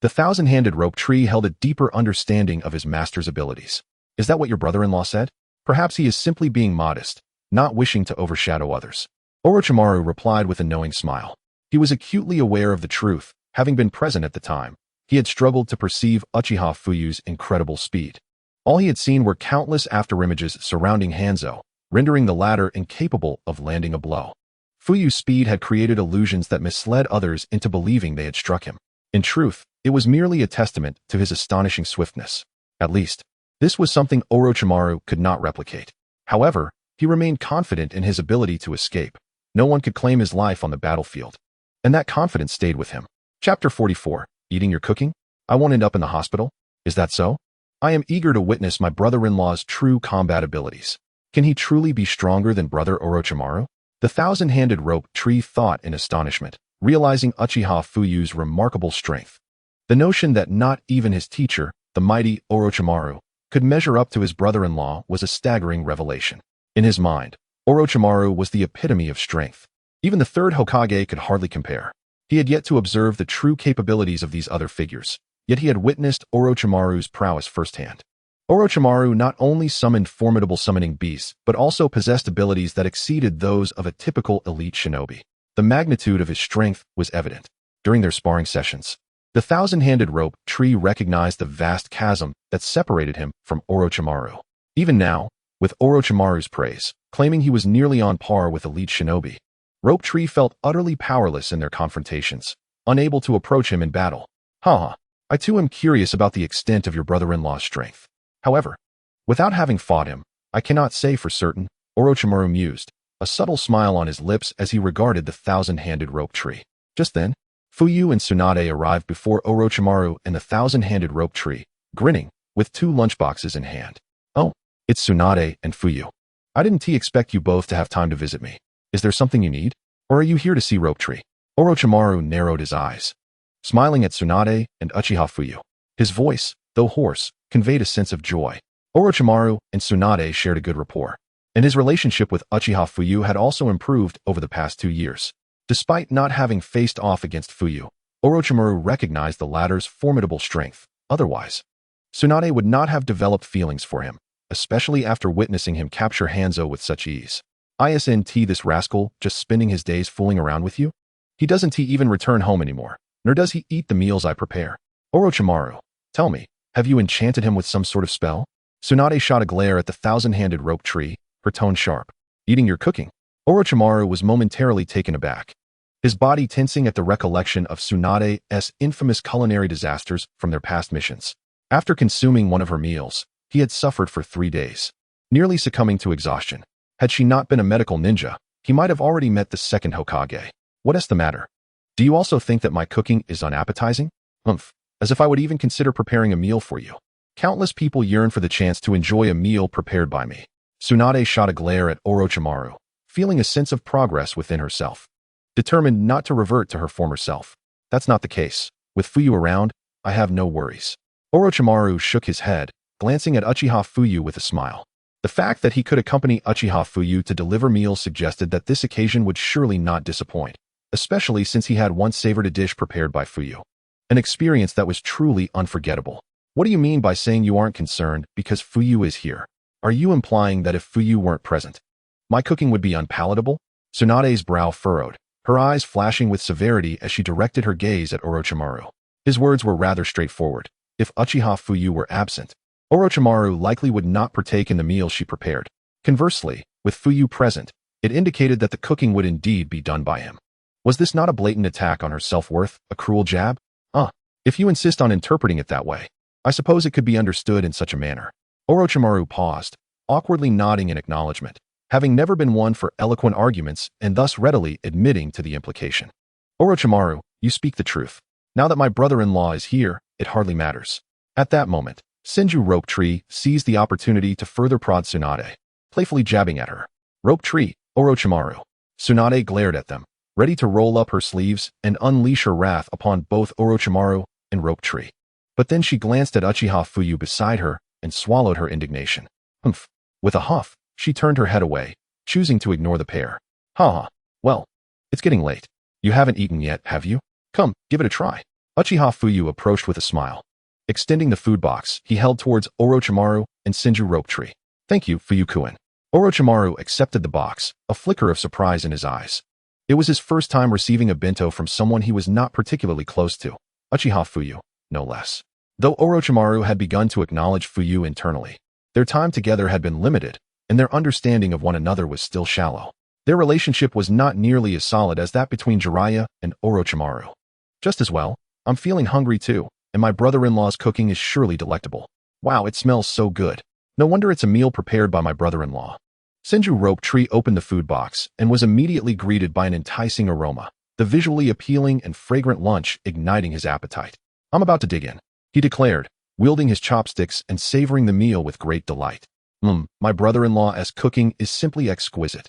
the thousand-handed rope tree held a deeper understanding of his master's abilities. Is that what your brother-in-law said? Perhaps he is simply being modest, not wishing to overshadow others. Orochimaru replied with a knowing smile. He was acutely aware of the truth, having been present at the time. He had struggled to perceive Uchiha Fuyu's incredible speed. All he had seen were countless afterimages surrounding Hanzo, rendering the latter incapable of landing a blow. Fuyu's speed had created illusions that misled others into believing they had struck him. In truth, it was merely a testament to his astonishing swiftness. At least, this was something Orochimaru could not replicate. However, he remained confident in his ability to escape. No one could claim his life on the battlefield. And that confidence stayed with him. Chapter 44. Eating your cooking? I won't end up in the hospital? Is that so? I am eager to witness my brother-in-law's true combat abilities. Can he truly be stronger than Brother Orochimaru? The thousand-handed rope tree thought in astonishment, realizing Uchiha Fuyu's remarkable strength. The notion that not even his teacher, the mighty Orochimaru, could measure up to his brother-in-law was a staggering revelation. In his mind, Orochimaru was the epitome of strength. Even the third Hokage could hardly compare. He had yet to observe the true capabilities of these other figures, yet he had witnessed Orochimaru's prowess firsthand. Orochimaru not only summoned formidable summoning beasts, but also possessed abilities that exceeded those of a typical elite shinobi. The magnitude of his strength was evident. During their sparring sessions, the thousand-handed rope tree recognized the vast chasm that separated him from Orochimaru. Even now, with Orochimaru's praise, claiming he was nearly on par with elite shinobi, Rope Tree felt utterly powerless in their confrontations, unable to approach him in battle. Haha, I too am curious about the extent of your brother-in-law's strength. However, without having fought him, I cannot say for certain, Orochimaru mused, a subtle smile on his lips as he regarded the thousand-handed rope tree. Just then, Fuyu and Tsunade arrived before Orochimaru and the thousand-handed rope tree, grinning, with 2 lunchboxes in hand. Oh, it's Tsunade and Fuyu. I didn't expect you both to have time to visit me. Is there something you need? Or are you here to see Rope Tree? Orochimaru narrowed his eyes, smiling at Tsunade and Uchiha Fuyu. His voice, though hoarse, conveyed a sense of joy. Orochimaru and Tsunade shared a good rapport, and his relationship with Uchiha Fuyu had also improved over the past 2 years. Despite not having faced off against Fuyu, Orochimaru recognized the latter's formidable strength. Otherwise, Tsunade would not have developed feelings for him, especially after witnessing him capture Hanzo with such ease. Isn't this rascal just spending his days fooling around with you? He doesn't even return home anymore, nor does he eat the meals I prepare. Orochimaru, tell me, have you enchanted him with some sort of spell? Tsunade shot a glare at the thousand-handed rope tree, her tone sharp. Eating your cooking? Orochimaru was momentarily taken aback, his body tensing at the recollection of Tsunade's infamous culinary disasters from their past missions. After consuming one of her meals, he had suffered for 3 days, nearly succumbing to exhaustion. Had she not been a medical ninja, he might have already met the second Hokage. What's the matter? Do you also think that my cooking is unappetizing? As if I would even consider preparing a meal for you. Countless people yearn for the chance to enjoy a meal prepared by me. Tsunade shot a glare at Orochimaru, feeling a sense of progress within herself, determined not to revert to her former self. That's not the case. With Fuyu around, I have no worries. Orochimaru shook his head, glancing at Uchiha Fuyu with a smile. The fact that he could accompany Uchiha Fuyu to deliver meals suggested that this occasion would surely not disappoint, especially since he had once savored a dish prepared by Fuyu. An experience that was truly unforgettable. What do you mean by saying you aren't concerned because Fuyu is here? Are you implying that if Fuyu weren't present, my cooking would be unpalatable? Tsunade's brow furrowed, her eyes flashing with severity as she directed her gaze at Orochimaru. His words were rather straightforward. If Uchiha Fuyu were absent, Orochimaru likely would not partake in the meal she prepared. Conversely, with Fuyu present, it indicated that the cooking would indeed be done by him. Was this not a blatant attack on her self-worth, a cruel jab? If you insist on interpreting it that way, I suppose it could be understood in such a manner. Orochimaru paused, awkwardly nodding in acknowledgement, having never been one for eloquent arguments and thus readily admitting to the implication. Orochimaru, you speak the truth. Now that my brother-in-law is here, it hardly matters. At that moment, Senju Rope Tree seized the opportunity to further prod Tsunade, playfully jabbing at her. Rope Tree, Orochimaru. Tsunade glared at them, ready to roll up her sleeves and unleash her wrath upon both Orochimaru and Rope Tree. But then she glanced at Uchiha Fuyu beside her and swallowed her indignation. With a huff, she turned her head away, choosing to ignore the pair. Well, it's getting late. You haven't eaten yet, have you? Come, give it a try. Uchiha Fuyu approached with a smile. Extending the food box, he held towards Orochimaru and Senju Rope Tree. Thank you, Fuyu-kun. Orochimaru accepted the box, a flicker of surprise in his eyes. It was his first time receiving a bento from someone he was not particularly close to. Uchiha Fuyu, no less. Though Orochimaru had begun to acknowledge Fuyu internally, their time together had been limited, and their understanding of one another was still shallow. Their relationship was not nearly as solid as that between Jiraiya and Orochimaru. Just as well, I'm feeling hungry too, and my brother-in-law's cooking is surely delectable. Wow, it smells so good. No wonder it's a meal prepared by my brother-in-law. Senju Rope Tree opened the food box and was immediately greeted by an enticing aroma, the visually appealing and fragrant lunch igniting his appetite. I'm about to dig in, he declared, wielding his chopsticks and savoring the meal with great delight. My brother-in-law's cooking is simply exquisite.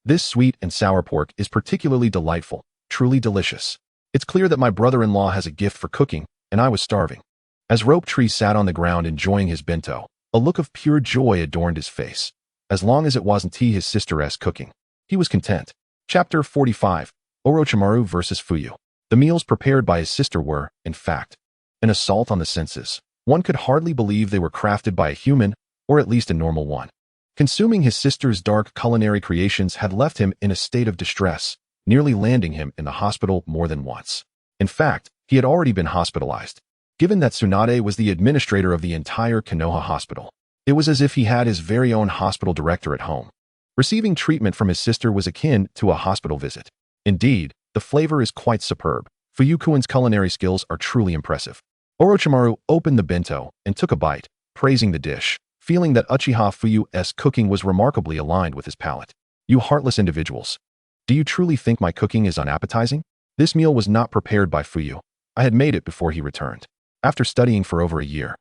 This sweet and sour pork is particularly delightful, truly delicious. It's clear that my brother-in-law has a gift for cooking, and I was starving. As Rope Tree sat on the ground enjoying his bento, a look of pure joy adorned his face. As long as it wasn't his sister's cooking, he was content. Chapter 45, Orochimaru vs. Fuyu. The meals prepared by his sister were, in fact, an assault on the senses. One could hardly believe they were crafted by a human, or at least a normal one. Consuming his sister's dark culinary creations had left him in a state of distress, nearly landing him in the hospital more than once. In fact, he had already been hospitalized. Given that Tsunade was the administrator of the entire Konoha hospital, it was as if he had his very own hospital director at home. Receiving treatment from his sister was akin to a hospital visit. Indeed, the flavor is quite superb. Fuyukuin's culinary skills are truly impressive. Orochimaru opened the bento and took a bite, praising the dish, feeling that Uchiha Fuyu's cooking was remarkably aligned with his palate. You heartless individuals. Do you truly think my cooking is unappetizing? This meal was not prepared by Fuyu. I had made it before he returned. After studying for over a year.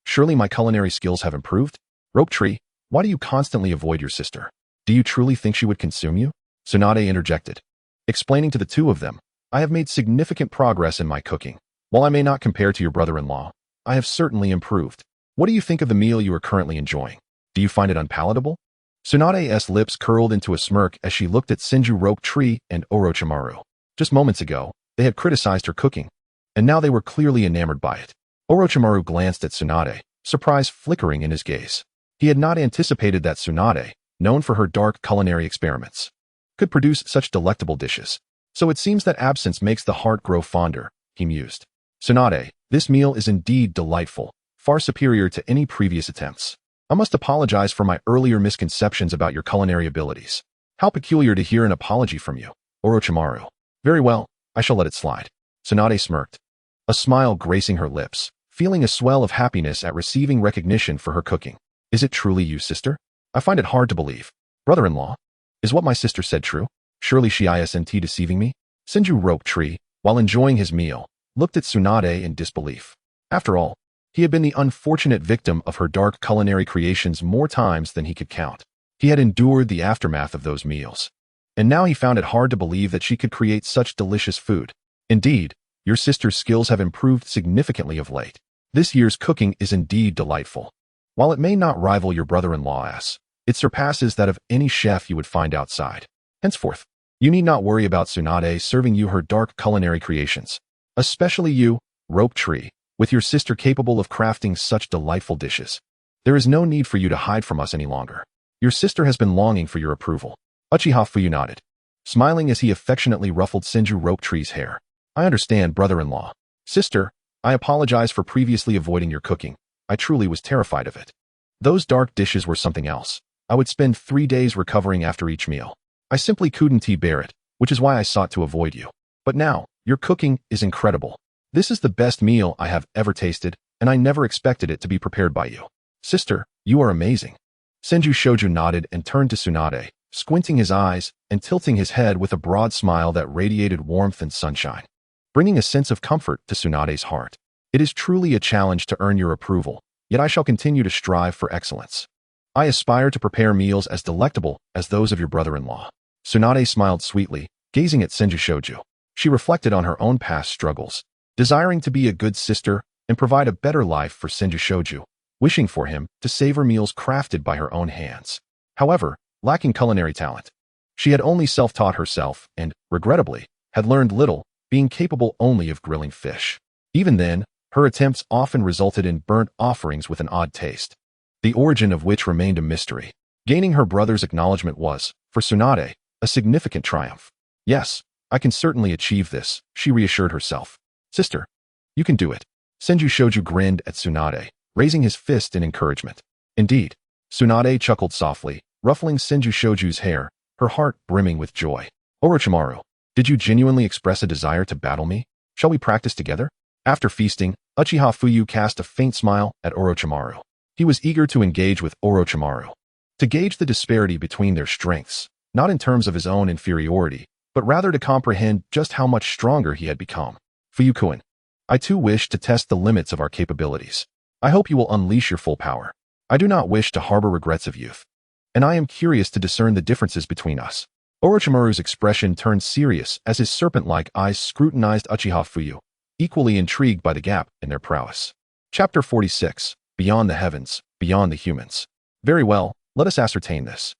Surely my culinary skills have improved? Rope Tree, why do you constantly avoid your sister? Do you truly think she would consume you? Tsunade interjected. Explaining to the two of them, I have made significant progress in my cooking. While I may not compare to your brother-in-law, I have certainly improved. What do you think of the meal you are currently enjoying? Do you find it unpalatable? Tsunade's lips curled into a smirk as she looked at Senju Rope Tree and Orochimaru. Just moments ago, they had criticized her cooking, and now they were clearly enamored by it. Orochimaru glanced at Tsunade, surprise flickering in his gaze. He had not anticipated that Tsunade, known for her dark culinary experiments, could produce such delectable dishes. So it seems that absence makes the heart grow fonder, he mused. Tsunade, this meal is indeed delightful, far superior to any previous attempts. I must apologize for my earlier misconceptions about your culinary abilities. How peculiar to hear an apology from you, Orochimaru. Very well, I shall let it slide. Tsunade smirked, a smile gracing her lips, feeling a swell of happiness at receiving recognition for her cooking. Is it truly you, sister? I find it hard to believe. Brother-in-law? Is what my sister said true? Surely she isn't deceiving me? Senju Rope Tree, while enjoying his meal, looked at Tsunade in disbelief. After all, he had been the unfortunate victim of her dark culinary creations more times than he could count. He had endured the aftermath of those meals. And now he found it hard to believe that she could create such delicious food. Indeed, your sister's skills have improved significantly of late. This year's cooking is indeed delightful. While it may not rival your brother-in-law's, it surpasses that of any chef you would find outside. Henceforth, you need not worry about Tsunade serving you her dark culinary creations. Especially you, Rope Tree, with your sister capable of crafting such delightful dishes. There is no need for you to hide from us any longer. Your sister has been longing for your approval. Uchiha Fuyu nodded, smiling as he affectionately ruffled Senju Rope Tree's hair. I understand, brother-in-law. Sister, I apologize for previously avoiding your cooking. I truly was terrified of it. Those dark dishes were something else. I would spend 3 days recovering after each meal. I simply couldn't bear it, which is why I sought to avoid you. But now, your cooking is incredible. This is the best meal I have ever tasted, and I never expected it to be prepared by you. Sister, you are amazing. Senju Shoju nodded and turned to Tsunade, squinting his eyes and tilting his head with a broad smile that radiated warmth and sunshine, bringing a sense of comfort to Tsunade's heart. It is truly a challenge to earn your approval, yet I shall continue to strive for excellence. I aspire to prepare meals as delectable as those of your brother-in-law. Tsunade smiled sweetly, gazing at Senju Shoju. She reflected on her own past struggles, desiring to be a good sister and provide a better life for Senju Shoju, wishing for him to savor meals crafted by her own hands. However, lacking culinary talent, she had only self-taught herself and, regrettably, had learned little, being capable only of grilling fish. Even then, her attempts often resulted in burnt offerings with an odd taste, the origin of which remained a mystery. Gaining her brother's acknowledgement was, for Tsunade, a significant triumph. Yes, I can certainly achieve this, she reassured herself. Sister, you can do it. Senju Shoju grinned at Tsunade, raising his fist in encouragement. Indeed, Tsunade chuckled softly, ruffling Senju Shoju's hair, her heart brimming with joy. Orochimaru, did you genuinely express a desire to battle me? Shall we practice together? After feasting, Uchiha Fuyu cast a faint smile at Orochimaru. He was eager to engage with Orochimaru, to gauge the disparity between their strengths, not in terms of his own inferiority, but rather to comprehend just how much stronger he had become. Fuyukuin, I too wish to test the limits of our capabilities. I hope you will unleash your full power. I do not wish to harbor regrets of youth, and I am curious to discern the differences between us. Orochimaru's expression turned serious as his serpent-like eyes scrutinized Uchiha Fuyu, equally intrigued by the gap in their prowess. Chapter 46. Beyond the Heavens, Beyond the Humans. Very well, let us ascertain this.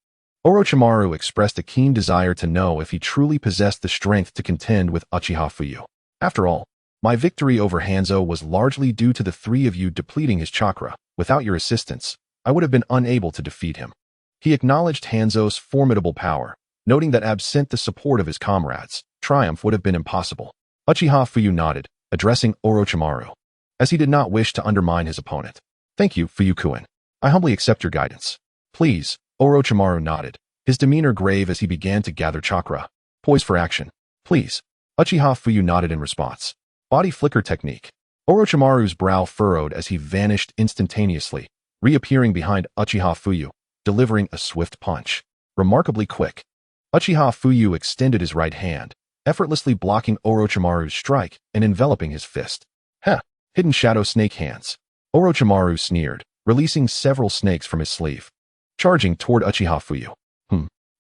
Orochimaru expressed a keen desire to know if he truly possessed the strength to contend with Uchiha Fuyu. After all, my victory over Hanzo was largely due to the three of you depleting his chakra. Without your assistance, I would have been unable to defeat him. He acknowledged Hanzo's formidable power, noting that absent the support of his comrades, triumph would have been impossible. Uchiha Fuyu nodded, addressing Orochimaru, as he did not wish to undermine his opponent. Thank you, Fuyu-kun. I humbly accept your guidance. Please, Orochimaru nodded, his demeanor grave as he began to gather chakra. Poised for action. Please. Uchiha Fuyu nodded in response. Body flicker technique. Orochimaru's brow furrowed as he vanished instantaneously, reappearing behind Uchiha Fuyu, delivering a swift punch. Remarkably quick. Uchiha Fuyu extended his right hand, effortlessly blocking Orochimaru's strike and enveloping his fist. Heh, hidden shadow snake hands. Orochimaru sneered, releasing several snakes from his sleeve, charging toward Uchiha Fuyu.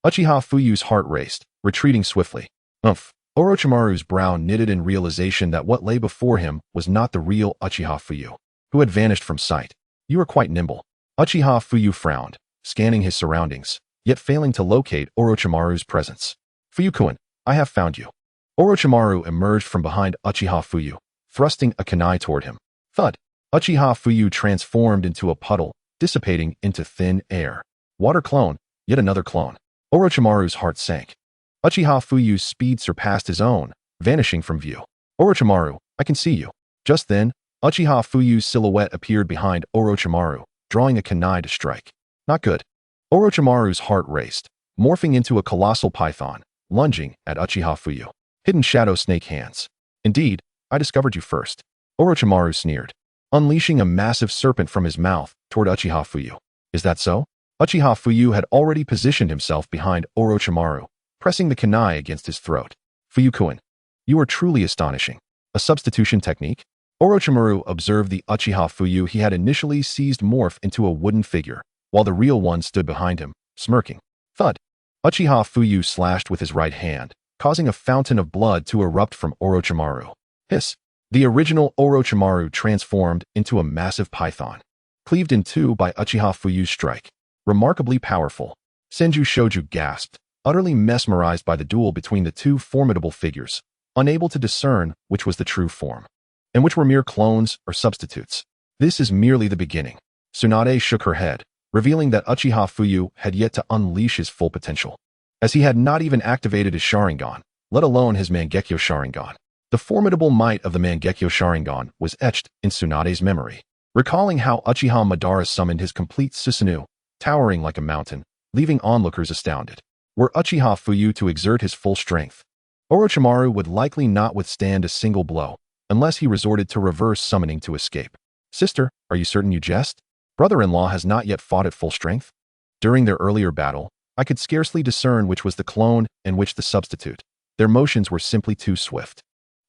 Uchiha Fuyu's heart raced, retreating swiftly. Orochimaru's brow knitted in realization that what lay before him was not the real Uchiha Fuyu, who had vanished from sight. You are quite nimble. Uchiha Fuyu frowned, scanning his surroundings, yet failing to locate Orochimaru's presence. Fuyu-kun, I have found you. Orochimaru emerged from behind Uchiha Fuyu, thrusting a kunai toward him. Thud. Uchiha Fuyu transformed into a puddle, dissipating into thin air. Water clone, yet another clone. Orochimaru's heart sank. Uchiha Fuyu's speed surpassed his own, vanishing from view. Orochimaru, I can see you. Just then, Uchiha Fuyu's silhouette appeared behind Orochimaru, drawing a kunai to strike. Not good. Orochimaru's heart raced, morphing into a colossal python, lunging at Uchiha Fuyu. Hidden shadow snake hands. Indeed, I discovered you first. Orochimaru sneered, unleashing a massive serpent from his mouth toward Uchiha Fuyu. Is that so? Uchiha Fuyu had already positioned himself behind Orochimaru, pressing the kunai against his throat. Fuyu-kun, you are truly astonishing. A substitution technique? Orochimaru observed the Uchiha Fuyu he had initially seized morph into a wooden figure, while the real one stood behind him, smirking. Thud. Uchiha Fuyu slashed with his right hand, causing a fountain of blood to erupt from Orochimaru. Hiss. The original Orochimaru transformed into a massive python, cleaved in two by Uchiha Fuyu's strike. Remarkably powerful. Senju Shoju gasped, utterly mesmerized by the duel between the two formidable figures, unable to discern which was the true form, and which were mere clones or substitutes. This is merely the beginning. Tsunade shook her head, revealing that Uchiha Fuyu had yet to unleash his full potential, as he had not even activated his Sharingan, let alone his Mangekyo Sharingan. The formidable might of the Mangekyo Sharingan was etched in Tsunade's memory, recalling how Uchiha Madara summoned his complete Susanoo, towering like a mountain, leaving onlookers astounded. Were Uchiha Fuyu to exert his full strength, Orochimaru would likely not withstand a single blow, unless he resorted to reverse summoning to escape. Sister, are you certain you jest? Brother-in-law has not yet fought at full strength. During their earlier battle, I could scarcely discern which was the clone and which the substitute. Their motions were simply too swift.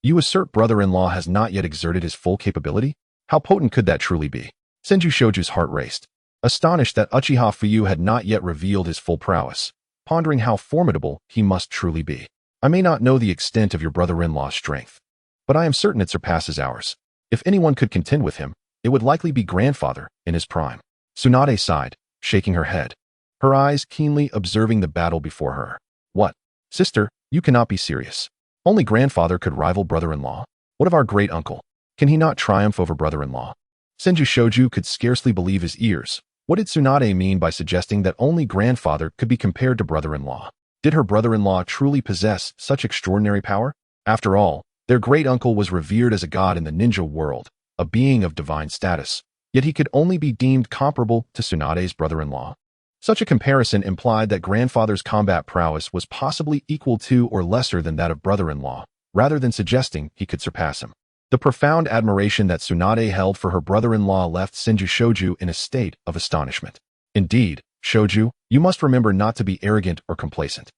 You assert brother-in-law has not yet exerted his full capability? How potent could that truly be? Senju Shoju's heart raced, astonished that Uchiha Fuyu had not yet revealed his full prowess, pondering how formidable he must truly be. I may not know the extent of your brother-in-law's strength, but I am certain it surpasses ours. If anyone could contend with him, it would likely be grandfather in his prime. Tsunade sighed, shaking her head, her eyes keenly observing the battle before her. What? Sister, you cannot be serious. Only grandfather could rival brother-in-law? What of our great-uncle? Can he not triumph over brother-in-law? Senju Shoju could scarcely believe his ears. What did Tsunade mean by suggesting that only grandfather could be compared to brother-in-law? Did her brother-in-law truly possess such extraordinary power? After all, their great-uncle was revered as a god in the ninja world, a being of divine status, yet he could only be deemed comparable to Tsunade's brother-in-law. Such a comparison implied that grandfather's combat prowess was possibly equal to or lesser than that of brother-in-law, rather than suggesting he could surpass him. The profound admiration that Tsunade held for her brother-in-law left Senju Shoju in a state of astonishment. Indeed, Shoju, you must remember not to be arrogant or complacent.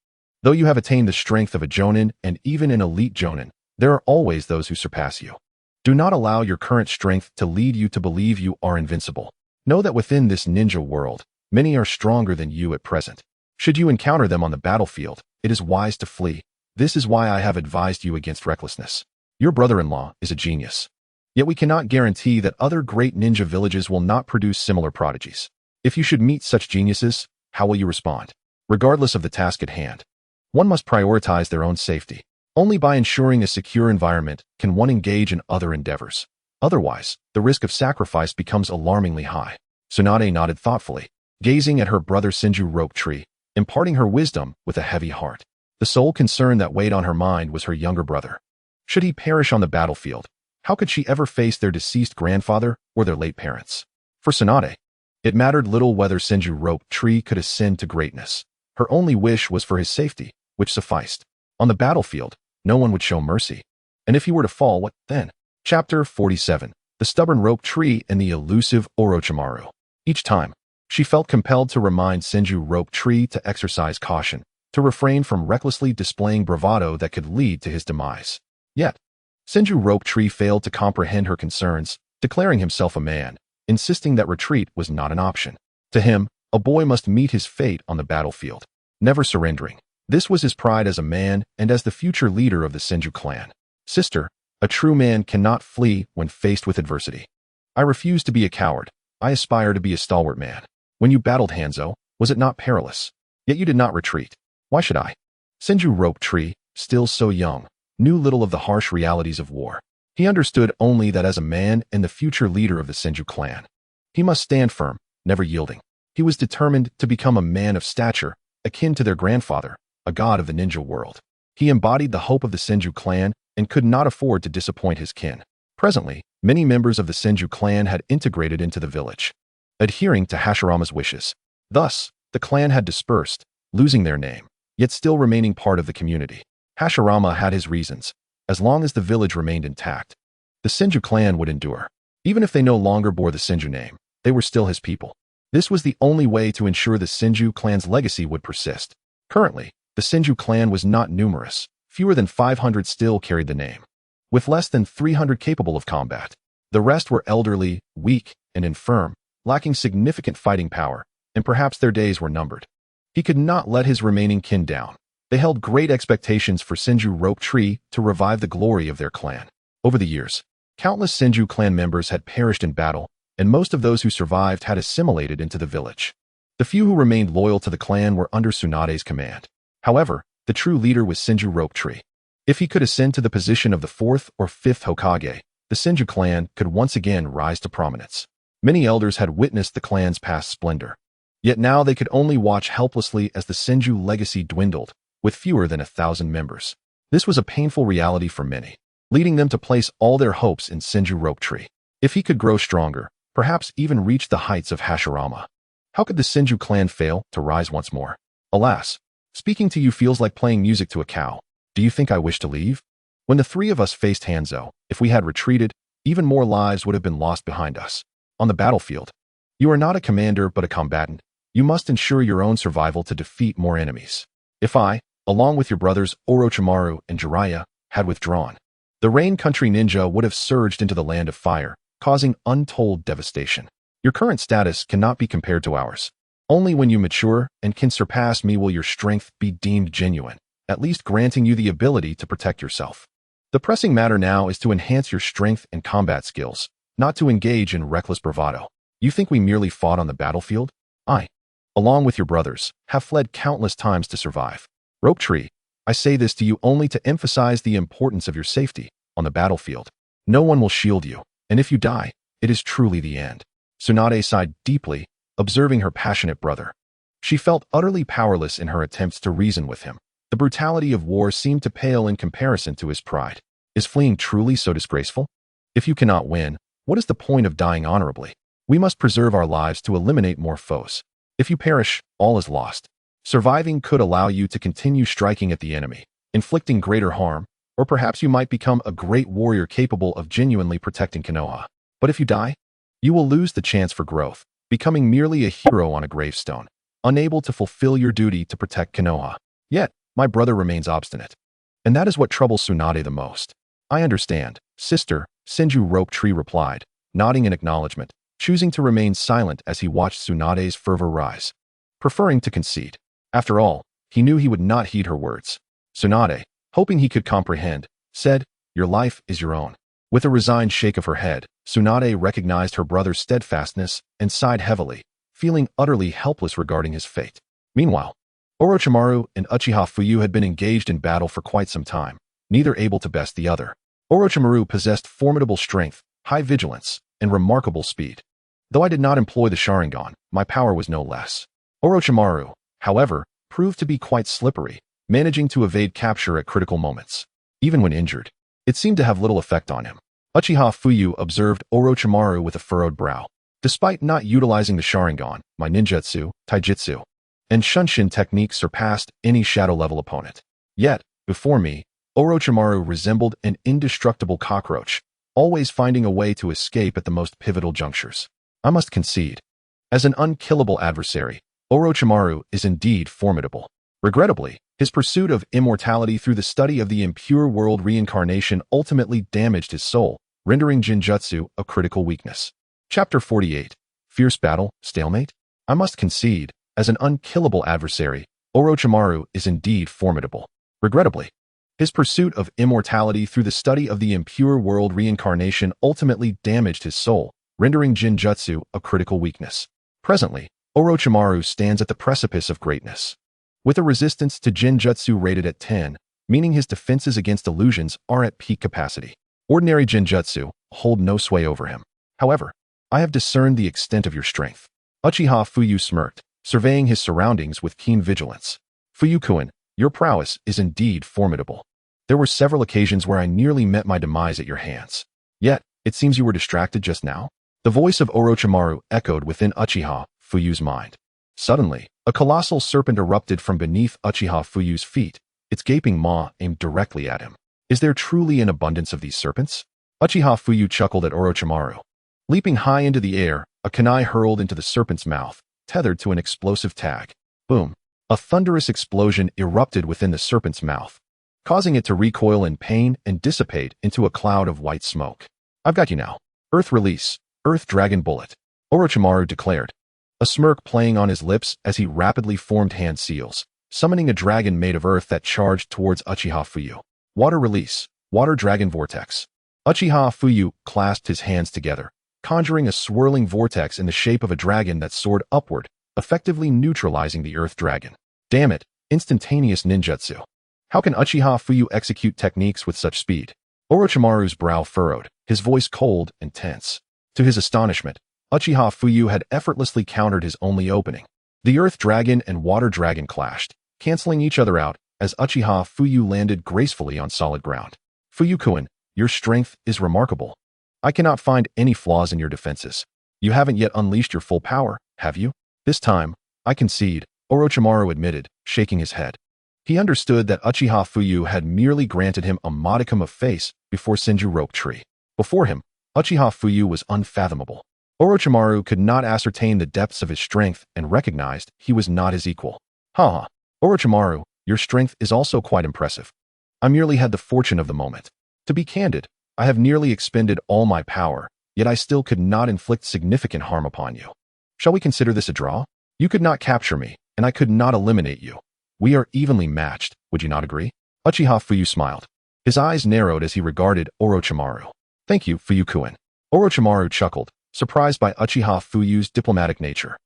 Though you have attained the strength of a jonin and even an elite jonin, there are always those who surpass you. Do not allow your current strength to lead you to believe you are invincible. Know that within this ninja world, many are stronger than you at present. Should you encounter them on the battlefield, it is wise to flee. This is why I have advised you against recklessness. Your brother-in-law is a genius. Yet we cannot guarantee that other great ninja villages will not produce similar prodigies. If you should meet such geniuses, how will you respond? Regardless of the task at hand, one must prioritize their own safety. Only by ensuring a secure environment can one engage in other endeavors. Otherwise, the risk of sacrifice becomes alarmingly high. Tsunade nodded thoughtfully, gazing at her brother Senju Rope Tree, imparting her wisdom with a heavy heart. The sole concern that weighed on her mind was her younger brother. Should he perish on the battlefield, how could she ever face their deceased grandfather or their late parents? For Tsunade, it mattered little whether Senju Rope Tree could ascend to greatness. Her only wish was for his safety, which sufficed. On the battlefield, no one would show mercy. And if he were to fall, what then? Chapter 47. The Stubborn Rope Tree and the Elusive Orochimaru. Each time, she felt compelled to remind Senju Rope Tree to exercise caution, to refrain from recklessly displaying bravado that could lead to his demise. Yet, Senju Rope Tree failed to comprehend her concerns, declaring himself a man, insisting that retreat was not an option. To him, a boy must meet his fate on the battlefield, never surrendering. This was his pride as a man and as the future leader of the Senju clan. Sister, a true man cannot flee when faced with adversity. I refuse to be a coward. I aspire to be a stalwart man. When you battled Hanzo, was it not perilous? Yet you did not retreat. Why should I? Senju Rope Tree, still so young, knew little of the harsh realities of war. He understood only that as a man and the future leader of the Senju clan, he must stand firm, never yielding. He was determined to become a man of stature, akin to their grandfather, a god of the ninja world. He embodied the hope of the Senju clan and could not afford to disappoint his kin. Presently, many members of the Senju clan had integrated into the village, adhering to Hashirama's wishes. Thus, the clan had dispersed, losing their name, yet still remaining part of the community. Hashirama had his reasons. As long as the village remained intact, the Senju clan would endure. Even if they no longer bore the Senju name, they were still his people. This was the only way to ensure the Senju clan's legacy would persist. Currently, the Senju clan was not numerous. Fewer than 500 still carried the name, with less than 300 capable of combat. The rest were elderly, weak, and infirm, lacking significant fighting power, and perhaps their days were numbered. He could not let his remaining kin down. They held great expectations for Senju Rope Tree to revive the glory of their clan. Over the years, countless Senju clan members had perished in battle, and most of those who survived had assimilated into the village. The few who remained loyal to the clan were under Tsunade's command. However, the true leader was Senju Rope Tree. If he could ascend to the position of the fourth or fifth Hokage, the Senju clan could once again rise to prominence. Many elders had witnessed the clan's past splendor. Yet now they could only watch helplessly as the Senju legacy dwindled, with fewer than 1,000 members. This was a painful reality for many, leading them to place all their hopes in Senju Rope Tree. If he could grow stronger, perhaps even reach the heights of Hashirama, how could the Senju clan fail to rise once more? Alas, speaking to you feels like playing music to a cow. Do you think I wish to leave? When the three of us faced Hanzo, if we had retreated, even more lives would have been lost behind us. On the battlefield, you are not a commander but a combatant. You must ensure your own survival to defeat more enemies. If I, along with your brothers Orochimaru and Jiraiya, had withdrawn, the Rain Country Ninja would have surged into the Land of Fire, causing untold devastation. Your current status cannot be compared to ours. Only when you mature and can surpass me will your strength be deemed genuine, at least granting you the ability to protect yourself. The pressing matter now is to enhance your strength and combat skills, not to engage in reckless bravado. You think we merely fought on the battlefield? I, along with your brothers, have fled countless times to survive. Rope Tree, I say this to you only to emphasize the importance of your safety. On the battlefield, no one will shield you, and if you die, it is truly the end. Tsunade sighed deeply, observing her passionate brother. She felt utterly powerless in her attempts to reason with him. The brutality of war seemed to pale in comparison to his pride. Is fleeing truly so disgraceful? If you cannot win, what is the point of dying honorably? We must preserve our lives to eliminate more foes. If you perish, all is lost. Surviving could allow you to continue striking at the enemy, inflicting greater harm, or perhaps you might become a great warrior capable of genuinely protecting Konoha. But if you die, you will lose the chance for growth, becoming merely a hero on a gravestone, unable to fulfill your duty to protect Konoha. Yet, my brother remains obstinate. And that is what troubles Tsunade the most. I understand, sister, Senju Rope Tree replied, nodding in acknowledgement, choosing to remain silent as he watched Tsunade's fervor rise. Preferring to concede, After all, he knew he would not heed her words. Tsunade, hoping he could comprehend, said, "Your life is your own." With a resigned shake of her head, Tsunade recognized her brother's steadfastness and sighed heavily, feeling utterly helpless regarding his fate. Meanwhile, Orochimaru and Uchiha Fuyu had been engaged in battle for quite some time, neither able to best the other. Orochimaru possessed formidable strength, high vigilance, and remarkable speed. Though I did not employ the Sharingan, my power was no less. Orochimaru, however, proved to be quite slippery, managing to evade capture at critical moments. Even when injured, it seemed to have little effect on him. Uchiha Fuyu observed Orochimaru with a furrowed brow. Despite not utilizing the Sharingan, my ninjutsu, taijutsu, and shunshin technique surpassed any shadow-level opponent. Yet, before me, Orochimaru resembled an indestructible cockroach, always finding a way to escape at the most pivotal junctures. I must concede. As an unkillable adversary, Orochimaru is indeed formidable. Regrettably, his pursuit of immortality through the study of the impure world reincarnation ultimately damaged his soul, rendering Jinjutsu a critical weakness. Chapter 48. Fierce Battle, Stalemate? I must concede, as an unkillable adversary, Orochimaru is indeed formidable. Regrettably, his pursuit of immortality through the study of the impure world reincarnation ultimately damaged his soul, rendering Jinjutsu a critical weakness. Presently, Orochimaru stands at the precipice of greatness. With a resistance to Jinjutsu rated at 10, meaning his defenses against illusions are at peak capacity. Ordinary Jinjutsu hold no sway over him. However, I have discerned the extent of your strength. Uchiha Fuyu smirked, surveying his surroundings with keen vigilance. Fuyukuin, your prowess is indeed formidable. There were several occasions where I nearly met my demise at your hands. Yet, it seems you were distracted just now. The voice of Orochimaru echoed within Uchiha Fuyu's mind. Suddenly, a colossal serpent erupted from beneath Uchiha Fuyu's feet, its gaping maw aimed directly at him. Is there truly an abundance of these serpents? Uchiha Fuyu chuckled at Orochimaru. Leaping high into the air, a kunai hurled into the serpent's mouth, tethered to an explosive tag. Boom! A thunderous explosion erupted within the serpent's mouth, causing it to recoil in pain and dissipate into a cloud of white smoke. I've got you now. Earth release, Earth Dragon Bullet, Orochimaru declared, a smirk playing on his lips as he rapidly formed hand seals, summoning a dragon made of earth that charged towards Uchiha Fuyu. Water release, Water Dragon Vortex. Uchiha Fuyu clasped his hands together, conjuring a swirling vortex in the shape of a dragon that soared upward, effectively neutralizing the Earth Dragon. Damn it, instantaneous ninjutsu. How can Uchiha Fuyu execute techniques with such speed? Orochimaru's brow furrowed, his voice cold and tense. To his astonishment, Uchiha Fuyu had effortlessly countered his only opening. The Earth Dragon and Water Dragon clashed, canceling each other out as Uchiha Fuyu landed gracefully on solid ground. Fuyukuin, your strength is remarkable. I cannot find any flaws in your defenses. You haven't yet unleashed your full power, have you? This time, I concede, Orochimaru admitted, shaking his head. He understood that Uchiha Fuyu had merely granted him a modicum of face before Senju Rope Tree. Before him, Uchiha Fuyu was unfathomable. Orochimaru could not ascertain the depths of his strength and recognized he was not his equal. Haha, Orochimaru, your strength is also quite impressive. I merely had the fortune of the moment. To be candid, I have nearly expended all my power, yet I still could not inflict significant harm upon you. Shall we consider this a draw? You could not capture me, and I could not eliminate you. We are evenly matched, would you not agree? Uchiha Fuyu smiled. His eyes narrowed as he regarded Orochimaru. Thank you, Fuyukuin. Orochimaru chuckled, surprised by Uchiha Fuyu's diplomatic nature.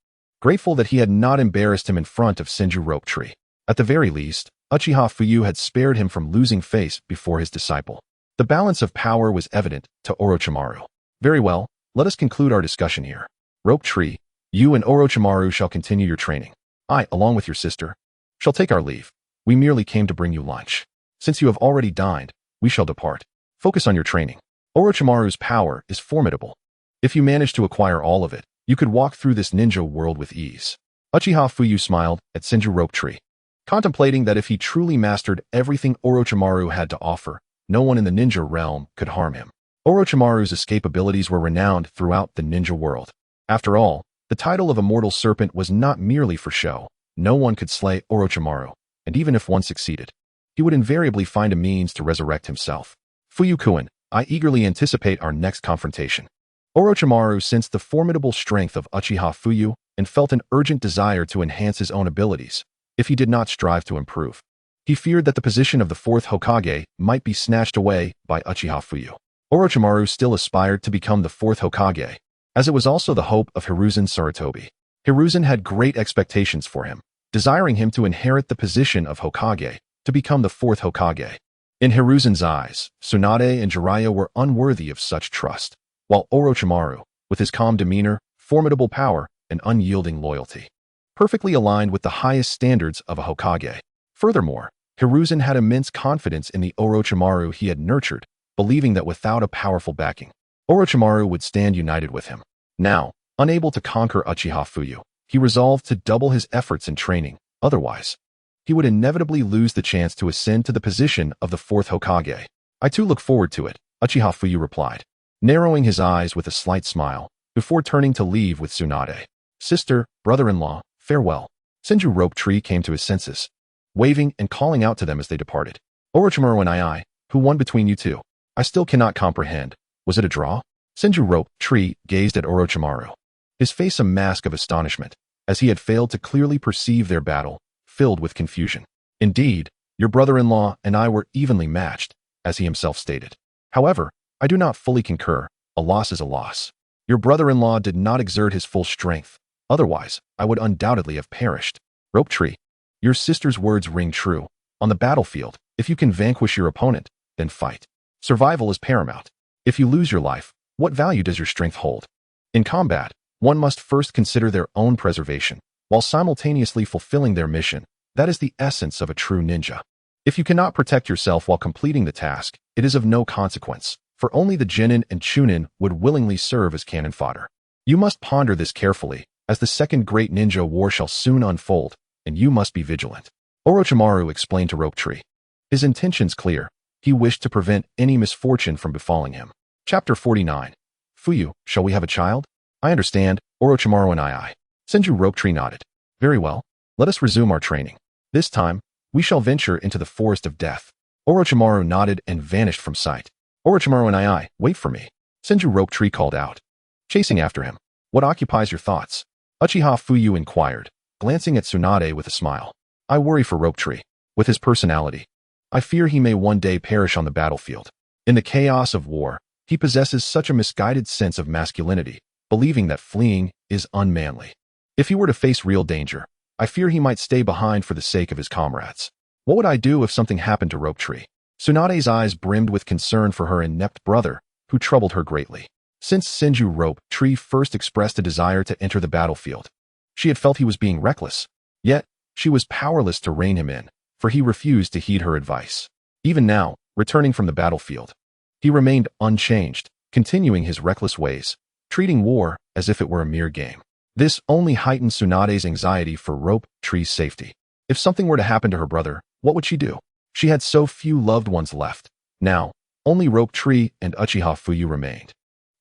Grateful that he had not embarrassed him in front of Senju Rope Tree. At the very least, Uchiha Fuyu had spared him from losing face before his disciple. The balance of power was evident to Orochimaru. Very well, let us conclude our discussion here. Rope Tree, you and Orochimaru shall continue your training. I, along with your sister, shall take our leave. We merely came to bring you lunch. Since you have already dined, we shall depart. Focus on your training. Orochimaru's power is formidable. If you manage to acquire all of it, you could walk through this ninja world with ease. Uchiha Fuyu smiled at Senju Rope Tree, contemplating that if he truly mastered everything Orochimaru had to offer, no one in the ninja realm could harm him. Orochimaru's escape abilities were renowned throughout the ninja world. After all, the title of Immortal Serpent was not merely for show. No one could slay Orochimaru, and even if one succeeded, he would invariably find a means to resurrect himself. Fuyukuin, I eagerly anticipate our next confrontation. Orochimaru sensed the formidable strength of Uchiha Fuyu and felt an urgent desire to enhance his own abilities. if he did not strive to improve. He feared that the position of the fourth Hokage might be snatched away by Uchiha Fuyu. Orochimaru still aspired to become the fourth Hokage, as it was also the hope of Hiruzen Sarutobi. Hiruzen had great expectations for him, desiring him to inherit the position of Hokage, to become the fourth Hokage. In Hiruzen's eyes, Tsunade and Jiraiya were unworthy of such trust, while Orochimaru, with his calm demeanor, formidable power, and unyielding loyalty, perfectly aligned with the highest standards of a Hokage. Furthermore, Hiruzen had immense confidence in the Orochimaru he had nurtured, believing that without a powerful backing, Orochimaru would stand united with him. Now, unable to conquer Uchiha Fuyu, he resolved to double his efforts in training, otherwise, he would inevitably lose the chance to ascend to the position of the fourth Hokage. I too look forward to it, Uchiha Fuyu replied, narrowing his eyes with a slight smile, before turning to leave with Tsunade. Sister, brother-in-law, farewell. Senju Rope Tree came to his senses, waving and calling out to them as they departed. Orochimaru and I, who won between you two? I still cannot comprehend. Was it a draw? Senju Rope Tree gazed at Orochimaru, his face a mask of astonishment, as he had failed to clearly perceive their battle, filled with confusion. Indeed, your brother-in-law and I were evenly matched, as he himself stated. However, I do not fully concur. A loss is a loss. Your brother-in-law did not exert his full strength. Otherwise, I would undoubtedly have perished. Rope Tree, your sister's words ring true. On the battlefield, if you can vanquish your opponent, then fight. Survival is paramount. If you lose your life, what value does your strength hold? In combat, one must first consider their own preservation, while simultaneously fulfilling their mission. That is the essence of a true ninja. If you cannot protect yourself while completing the task, it is of no consequence, for only the genin and chunin would willingly serve as cannon fodder. You must ponder this carefully, as the second great ninja war shall soon unfold, and you must be vigilant. Orochimaru explained to Rope Tree. His intentions clear. He wished to prevent any misfortune from befalling him. Chapter 49. Fuyu, shall we have a child? I understand, Orochimaru and I. Senju Rope Tree nodded. Very well. Let us resume our training. This time, we shall venture into the forest of death. Orochimaru nodded and vanished from sight. Orochimaru and I, wait for me. Senju Rope Tree called out, chasing after him. What occupies your thoughts? Uchiha Fuyu inquired, glancing at Tsunade with a smile. I worry for Rope Tree. With his personality, I fear he may one day perish on the battlefield. In the chaos of war, he possesses such a misguided sense of masculinity, believing that fleeing is unmanly. If he were to face real danger, I fear he might stay behind for the sake of his comrades. What would I do if something happened to Rope Tree? Tsunade's eyes brimmed with concern for her inept brother, who troubled her greatly. Since Senju Rope Tree first expressed a desire to enter the battlefield, she had felt he was being reckless. Yet, she was powerless to rein him in, for he refused to heed her advice. Even now, returning from the battlefield, he remained unchanged, continuing his reckless ways, treating war as if it were a mere game. This only heightened Tsunade's anxiety for Rope Tree's safety. If something were to happen to her brother, what would she do? She had so few loved ones left. Now, only Rope Tree and Uchiha Fuyu remained.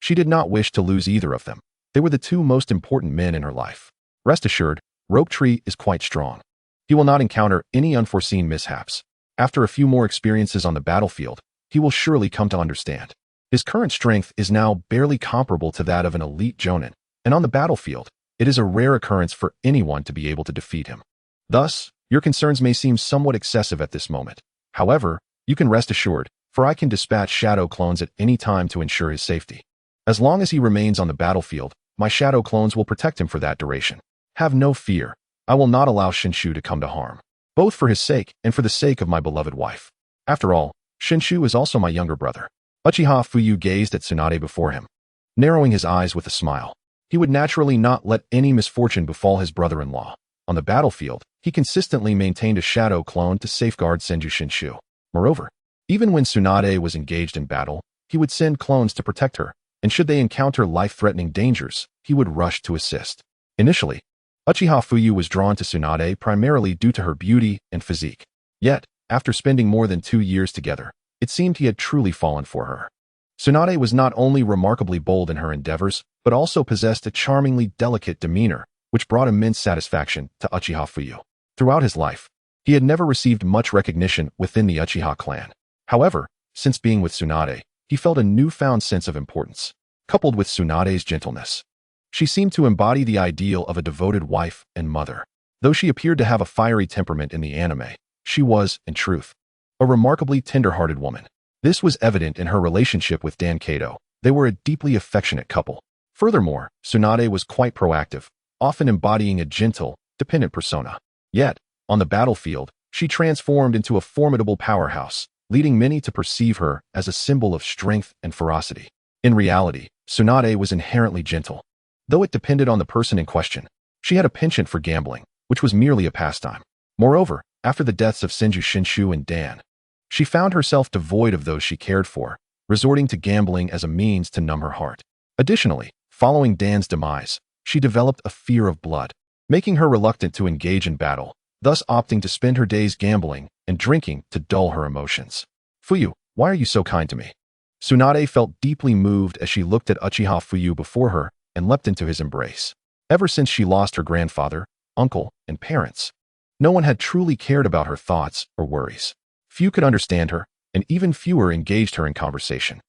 She did not wish to lose either of them. They were the two most important men in her life. Rest assured, Rope Tree is quite strong. He will not encounter any unforeseen mishaps. After a few more experiences on the battlefield, he will surely come to understand. His current strength is now barely comparable to that of an elite jonin, and on the battlefield, it is a rare occurrence for anyone to be able to defeat him. Thus, your concerns may seem somewhat excessive at this moment. However, you can rest assured, for I can dispatch shadow clones at any time to ensure his safety. As long as he remains on the battlefield, my shadow clones will protect him for that duration. Have no fear. I will not allow Shinshu to come to harm, both for his sake and for the sake of my beloved wife. After all, Shinshu is also my younger brother. Uchiha Fuyu gazed at Tsunade before him, narrowing his eyes with a smile. He would naturally not let any misfortune befall his brother-in-law. On the battlefield, he consistently maintained a shadow clone to safeguard Senju Shinshu. Moreover, even when Tsunade was engaged in battle, he would send clones to protect her, and should they encounter life-threatening dangers, he would rush to assist. Initially, Uchiha Fuyu was drawn to Tsunade primarily due to her beauty and physique. Yet, after spending more than 2 years together, it seemed he had truly fallen for her. Tsunade was not only remarkably bold in her endeavors, but also possessed a charmingly delicate demeanor, which brought immense satisfaction to Uchiha Fuyu. Throughout his life, he had never received much recognition within the Uchiha clan. However, since being with Tsunade, he felt a newfound sense of importance, coupled with Tsunade's gentleness. She seemed to embody the ideal of a devoted wife and mother. Though she appeared to have a fiery temperament in the anime, she was, in truth, a remarkably tender-hearted woman. This was evident in her relationship with Dan Kato. They were a deeply affectionate couple. Furthermore, Tsunade was quite proactive, often embodying a gentle, dependent persona. Yet, on the battlefield, she transformed into a formidable powerhouse, leading many to perceive her as a symbol of strength and ferocity. In reality, Tsunade was inherently gentle. Though it depended on the person in question, she had a penchant for gambling, which was merely a pastime. Moreover, after the deaths of Senju Shinshu and Dan, she found herself devoid of those she cared for, resorting to gambling as a means to numb her heart. Additionally, following Dan's demise, she developed a fear of blood, making her reluctant to engage in battle, thus opting to spend her days gambling and drinking to dull her emotions. Fuyu, why are you so kind to me? Tsunade felt deeply moved as she looked at Uchiha Fuyu before her and leapt into his embrace. Ever since she lost her grandfather, uncle, and parents, no one had truly cared about her thoughts or worries. Few could understand her, and even fewer engaged her in conversation.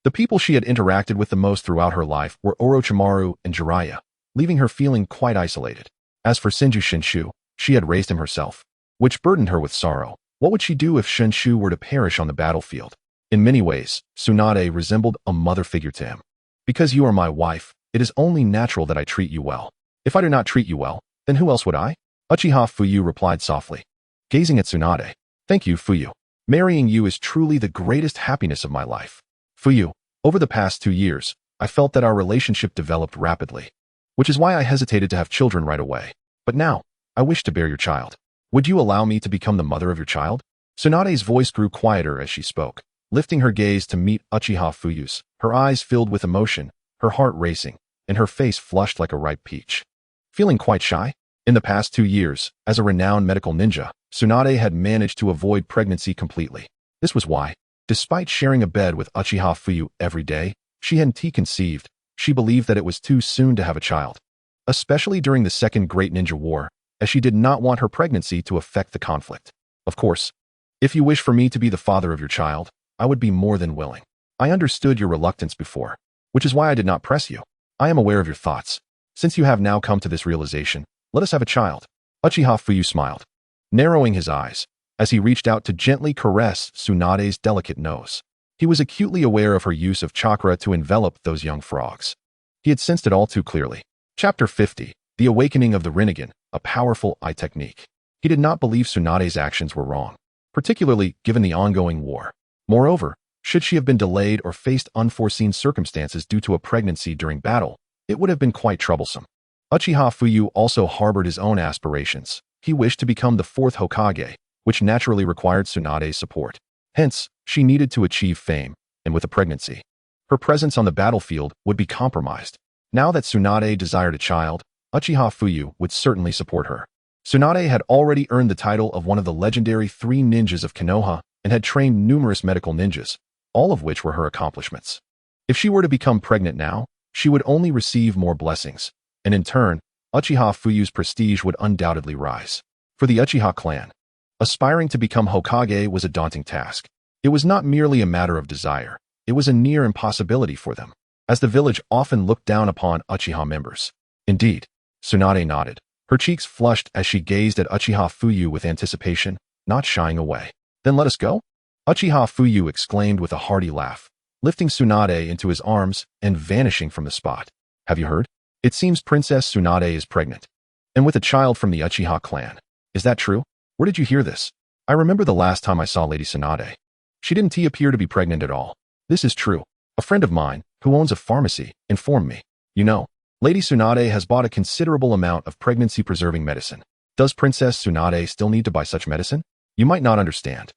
The people she had interacted with the most throughout her life were Orochimaru and Jiraiya, leaving her feeling quite isolated. As for Senju Shinshu, she had raised him herself, which burdened her with sorrow. What would she do if Shinshu were to perish on the battlefield? In many ways, Tsunade resembled a mother figure to him. Because you are my wife, it is only natural that I treat you well. If I do not treat you well, then who else would I? Uchiha Fuyu replied softly, gazing at Tsunade. Thank you, Fuyu. Marrying you is truly the greatest happiness of my life. Fuyu, over the past 2 years, I felt that our relationship developed rapidly, which is why I hesitated to have children right away. But now, I wish to bear your child. Would you allow me to become the mother of your child? Tsunade's voice grew quieter as she spoke, lifting her gaze to meet Uchiha Fuyu's, her eyes filled with emotion, her heart racing, and her face flushed like a ripe peach. Feeling quite shy? In the past 2 years, as a renowned medical ninja, Tsunade had managed to avoid pregnancy completely. This was why, despite sharing a bed with Uchiha Fuyu every day, she hadn't conceived. She believed that it was too soon to have a child, especially during the Second Great Ninja War, as she did not want her pregnancy to affect the conflict. Of course, if you wish for me to be the father of your child, I would be more than willing. I understood your reluctance before, which is why I did not press you. I am aware of your thoughts. Since you have now come to this realization, let us have a child. Uchiha Fuyu smiled, narrowing his eyes, as he reached out to gently caress Tsunade's delicate nose. He was acutely aware of her use of chakra to envelop those young frogs. He had sensed it all too clearly. Chapter 50, The Awakening of the Rinnegan, a Powerful Eye Technique. He did not believe Tsunade's actions were wrong, particularly given the ongoing war. Moreover, should she have been delayed or faced unforeseen circumstances due to a pregnancy during battle, it would have been quite troublesome. Uchiha Fuyu also harbored his own aspirations. He wished to become the Fourth Hokage, which naturally required Tsunade's support. Hence, she needed to achieve fame, and with a pregnancy, her presence on the battlefield would be compromised. Now that Tsunade desired a child, Uchiha Fuyu would certainly support her. Tsunade had already earned the title of one of the legendary 3 ninjas of Konoha and had trained numerous medical ninjas, all of which were her accomplishments. If she were to become pregnant now, she would only receive more blessings, and in turn, Uchiha Fuyu's prestige would undoubtedly rise. For the Uchiha clan, aspiring to become Hokage was a daunting task. It was not merely a matter of desire, it was a near impossibility for them, as the village often looked down upon Uchiha members. Indeed, Tsunade nodded, her cheeks flushed as she gazed at Uchiha Fuyu with anticipation, not shying away. Then let us go? Uchiha Fuyu exclaimed with a hearty laugh, lifting Tsunade into his arms and vanishing from the spot. Have you heard? It seems Princess Tsunade is pregnant, and with a child from the Uchiha clan. Is that true? Where did you hear this? I remember the last time I saw Lady Tsunade. She didn't appear to be pregnant at all. This is true. A friend of mine, who owns a pharmacy, informed me. You know, Lady Tsunade has bought a considerable amount of pregnancy-preserving medicine. Does Princess Tsunade still need to buy such medicine? You might not understand.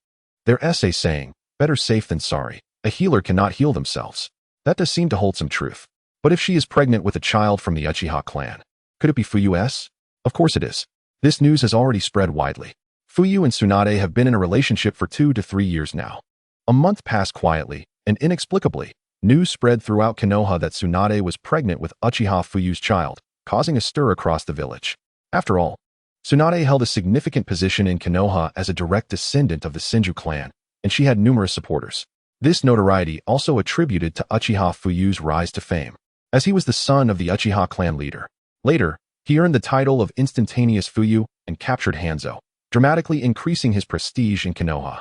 Their essay saying, better safe than sorry. A healer cannot heal themselves. That does seem to hold some truth. But if she is pregnant with a child from the Uchiha clan, could it be Fuyu's? Of course it is. This news has already spread widely. Fuyu and Tsunade have been in a relationship for 2 to 3 years now. A month passed quietly, and inexplicably, news spread throughout Konoha that Tsunade was pregnant with Uchiha Fuyu's child, causing a stir across the village. After all, Tsunade held a significant position in Konoha as a direct descendant of the Senju clan, and she had numerous supporters. This notoriety also attributed to Uchiha Fuyu's rise to fame, as he was the son of the Uchiha clan leader. Later, He earned the title of Instantaneous Fuyu and captured Hanzo, dramatically increasing his prestige in Konoha.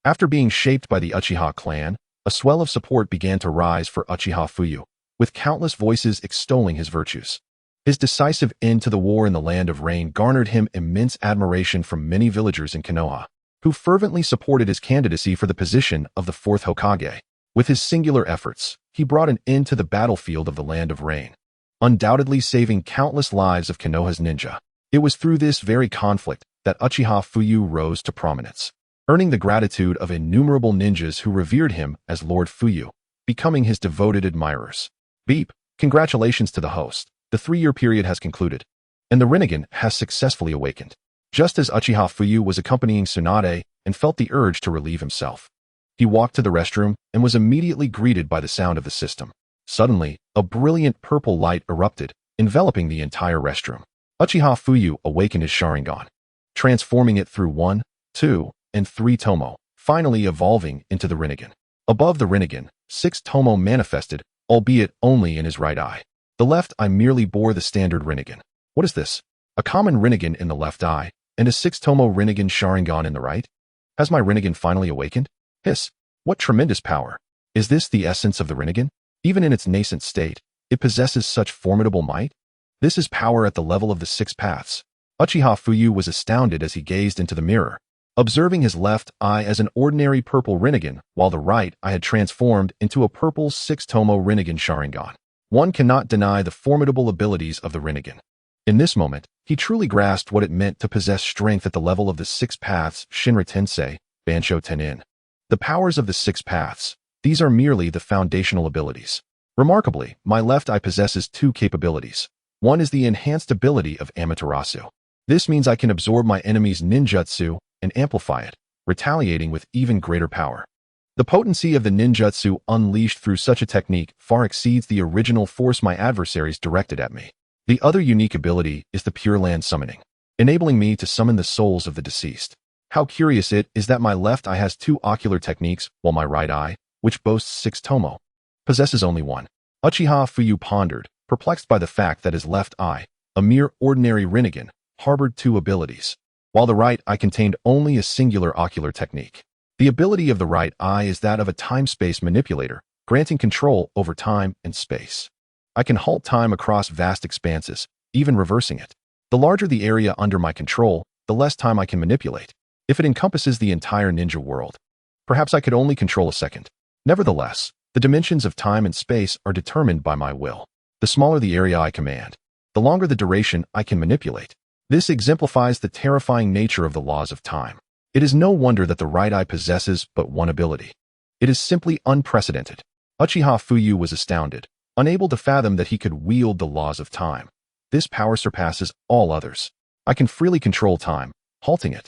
After being shaped by the Uchiha clan, a swell of support began to rise for Uchiha Fuyu, with countless voices extolling his virtues. His decisive end to the war in the Land of Rain garnered him immense admiration from many villagers in Konoha, who fervently supported his candidacy for the position of the Fourth Hokage. With his singular efforts, he brought an end to the battlefield of the Land of Rain, undoubtedly saving countless lives of Konoha's ninja. It was through this very conflict that Uchiha Fuyu rose to prominence, earning the gratitude of innumerable ninjas who revered him as Lord Fuyu, becoming his devoted admirers. Beep, congratulations to the host. The 3-year period has concluded, and the Rinnegan has successfully awakened. Just as Uchiha Fuyu was accompanying Tsunade and felt the urge to relieve himself, he walked to the restroom and was immediately greeted by the sound of the system. Suddenly, a brilliant purple light erupted, enveloping the entire restroom. Uchiha Fuyu awakened his Sharingan, transforming it through 1, 2, and 3 Tomo, finally evolving into the Rinnegan. Above the Rinnegan, 6 Tomo manifested, albeit only in his right eye. The left eye merely bore the standard Rinnegan. What is this? A common Rinnegan in the left eye, and a 6 Tomo Rinnegan Sharingan in the right? Has my Rinnegan finally awakened? Hiss! What tremendous power! Is this the essence of the Rinnegan? Even in its nascent state, it possesses such formidable might? This is power at the level of the 6 paths. Uchiha Fuyu was astounded as he gazed into the mirror, observing his left eye as an ordinary purple Rinnegan, while the right eye had transformed into a purple 6 Tomo Rinnegan Sharingan. One cannot deny the formidable abilities of the Rinnegan. In this moment, he truly grasped what it meant to possess strength at the level of the 6 paths Shinra Tensei, Bansho Tenin. The powers of the 6 paths, these are merely the foundational abilities. Remarkably, my left eye possesses 2 capabilities. One is the enhanced ability of Amaterasu. This means I can absorb my enemy's ninjutsu and amplify it, retaliating with even greater power. The potency of the ninjutsu unleashed through such a technique far exceeds the original force my adversaries directed at me. The other unique ability is the Pure Land Summoning, enabling me to summon the souls of the deceased. How curious it is that my left eye has 2 ocular techniques, while my right eye, which boasts 6 Tomo, possesses only 1. Uchiha Fuyu pondered, perplexed by the fact that his left eye, a mere ordinary Rinnegan, harbored 2 abilities, while the right eye contained only a singular ocular technique. The ability of the right eye is that of a time-space manipulator, granting control over time and space. I can halt time across vast expanses, even reversing it. The larger the area under my control, the less time I can manipulate. If it encompasses the entire ninja world, perhaps I could only control a second. Nevertheless, the dimensions of time and space are determined by my will. The smaller the area I command, the longer the duration I can manipulate. This exemplifies the terrifying nature of the laws of time. It is no wonder that the right eye possesses but 1 ability. It is simply unprecedented. Uchiha Fuyu was astounded, unable to fathom that he could wield the laws of time. This power surpasses all others. I can freely control time, halting it,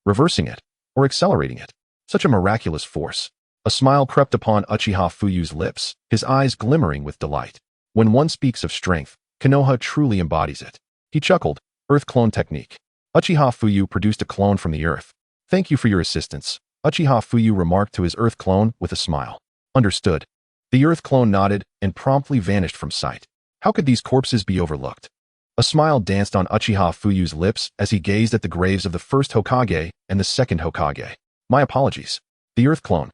reversing it, or accelerating it. Such a miraculous force. A smile crept upon Uchiha Fuyu's lips, his eyes glimmering with delight. When one speaks of strength, Konoha truly embodies it. He chuckled. Earth Clone Technique. Uchiha Fuyu produced a clone from the earth. Thank you for your assistance, Uchiha Fuyu remarked to his earth clone with a smile. Understood. The earth clone nodded and promptly vanished from sight. How could these corpses be overlooked? A smile danced on Uchiha Fuyu's lips as he gazed at the graves of the first Hokage and the second Hokage. My apologies. The earth clone,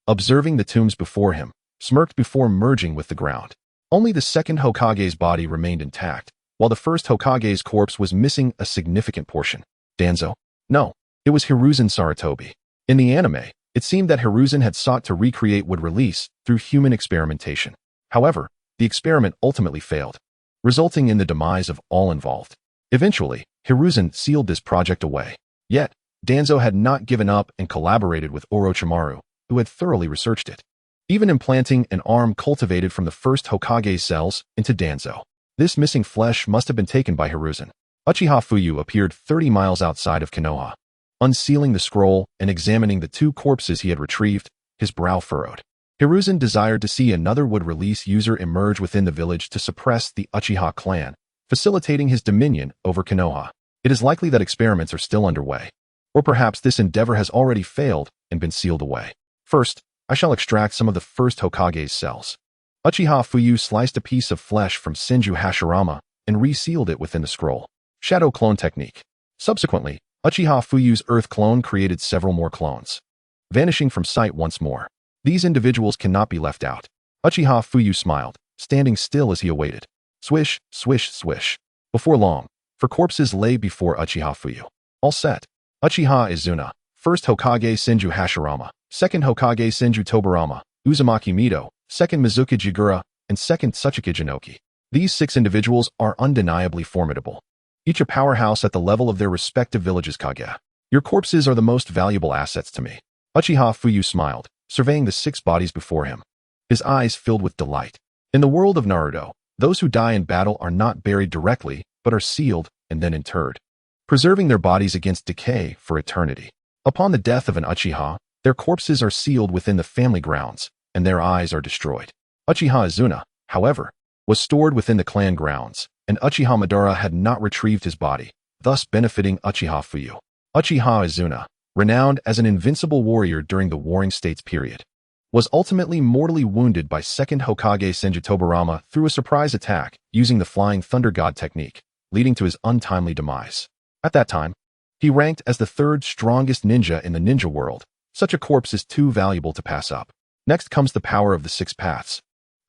observing the tombs before him, smirked before merging with the ground. Only the second Hokage's body remained intact, while the first Hokage's corpse was missing a significant portion. Danzo? No. It was Hiruzen Sarutobi. In the anime, it seemed that Hiruzen had sought to recreate wood release through human experimentation. However, the experiment ultimately failed, resulting in the demise of all involved. Eventually, Hiruzen sealed this project away. Yet, Danzo had not given up and collaborated with Orochimaru, who had thoroughly researched it, even implanting an arm cultivated from the first Hokage's cells into Danzo. This missing flesh must have been taken by Hiruzen. Uchiha Fuyu appeared 30 miles outside of Konoha. Unsealing the scroll and examining the 2 corpses he had retrieved, his brow furrowed. Hiruzen desired to see another wood release user emerge within the village to suppress the Uchiha clan, facilitating his dominion over Konoha. It is likely that experiments are still underway. Or perhaps this endeavor has already failed and been sealed away. First, I shall extract some of the first Hokage's cells. Uchiha Fuyu sliced a piece of flesh from Senju Hashirama and resealed it within the scroll. Shadow Clone Technique. Subsequently, Uchiha Fuyu's Earth clone created several more clones, vanishing from sight once more. These individuals cannot be left out. Uchiha Fuyu smiled, standing still as he awaited. Swish, swish, swish. Before long, four corpses lay before Uchiha Fuyu. All set. Uchiha Izuna, First Hokage Senju Hashirama, Second Hokage Senju Tobirama, Uzumaki Mido, Second Mizuki Jigura, and Second Tsuchika Jinoki. These 6 individuals are undeniably formidable, each a powerhouse at the level of their respective villages. Kage. Your corpses are the most valuable assets to me. Uchiha Fuyu smiled, surveying the 6 bodies before him. His eyes filled with delight. In the world of Naruto, those who die in battle are not buried directly, but are sealed and then interred, preserving their bodies against decay for eternity. Upon the death of an Uchiha, their corpses are sealed within the family grounds, and their eyes are destroyed. Uchiha Izuna, however, was stored within the clan grounds, and Uchiha Madara had not retrieved his body, thus benefiting Uchiha Fuyu. Uchiha Izuna, renowned as an invincible warrior during the Warring States period, was ultimately mortally wounded by Second Hokage Senju Tobirama through a surprise attack using the Flying Thunder God technique, leading to his untimely demise. At that time, he ranked as the 3rd strongest ninja in the ninja world. Such a corpse is too valuable to pass up. Next comes the power of the 6 paths.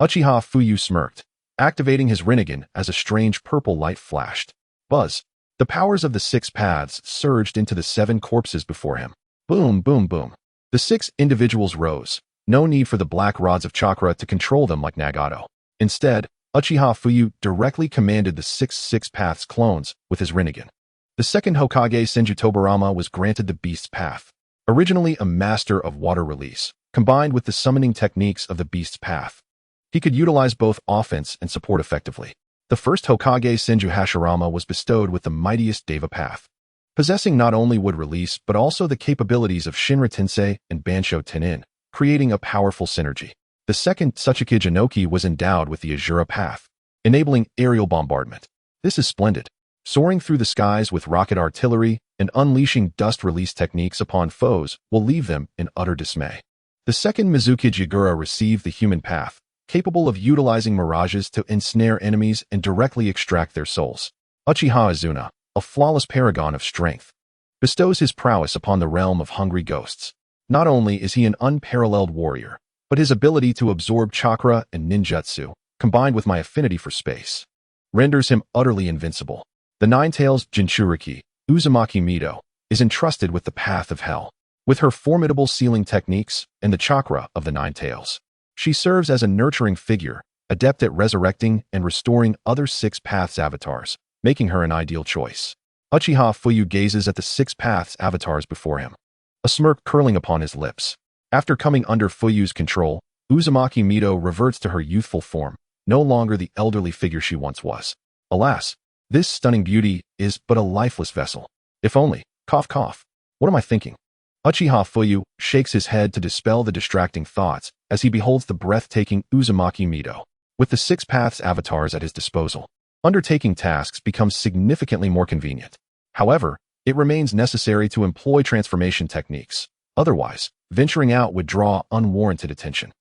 Uchiha Fuyu smirked, activating his Rinnegan as a strange purple light flashed. Buzz. The powers of the 6 paths surged into the 7 corpses before him. Boom, boom, boom. The 6 individuals rose. No need for the black rods of chakra to control them like Nagato. Instead, Uchiha Fuyu directly commanded the 6 paths clones with his Rinnegan. The second Hokage Senju Tobirama was granted the Beast's Path, originally a master of water release, combined with the summoning techniques of the Beast's Path. He could utilize both offense and support effectively. The first Hokage Senju Hashirama was bestowed with the mightiest Deva Path, possessing not only wood release but also the capabilities of Shinra Tensei and Bansho Tenin, creating a powerful synergy. The second Tsuchika Jinoki was endowed with the Azura Path, enabling aerial bombardment. This is splendid, soaring through the skies with rocket artillery and unleashing dust release techniques upon foes will leave them in utter dismay. The second Mizuki Jigura received the human path, capable of utilizing mirages to ensnare enemies and directly extract their souls. Uchiha Izuna, a flawless paragon of strength, bestows his prowess upon the realm of hungry ghosts. Not only is he an unparalleled warrior, but his ability to absorb chakra and ninjutsu, combined with my affinity for space, renders him utterly invincible. The Nine-Tails Jinchuriki, Uzumaki Mido, is entrusted with the path of hell. With her formidable sealing techniques and the chakra of the Nine-Tails, she serves as a nurturing figure, adept at resurrecting and restoring other 6 paths avatars, making her an ideal choice. Uchiha Fuyu gazes at the 6 paths avatars before him, a smirk curling upon his lips. After coming under Fuyu's control, Uzumaki Mido reverts to her youthful form, no longer the elderly figure she once was. Alas, this stunning beauty is but a lifeless vessel. If only, cough cough. What am I thinking? Uchiha Fuyu shakes his head to dispel the distracting thoughts as he beholds the breathtaking Uzumaki Mido. With the 6 paths avatars at his disposal, undertaking tasks becomes significantly more convenient. However, it remains necessary to employ transformation techniques. Otherwise, venturing out would draw unwarranted attention.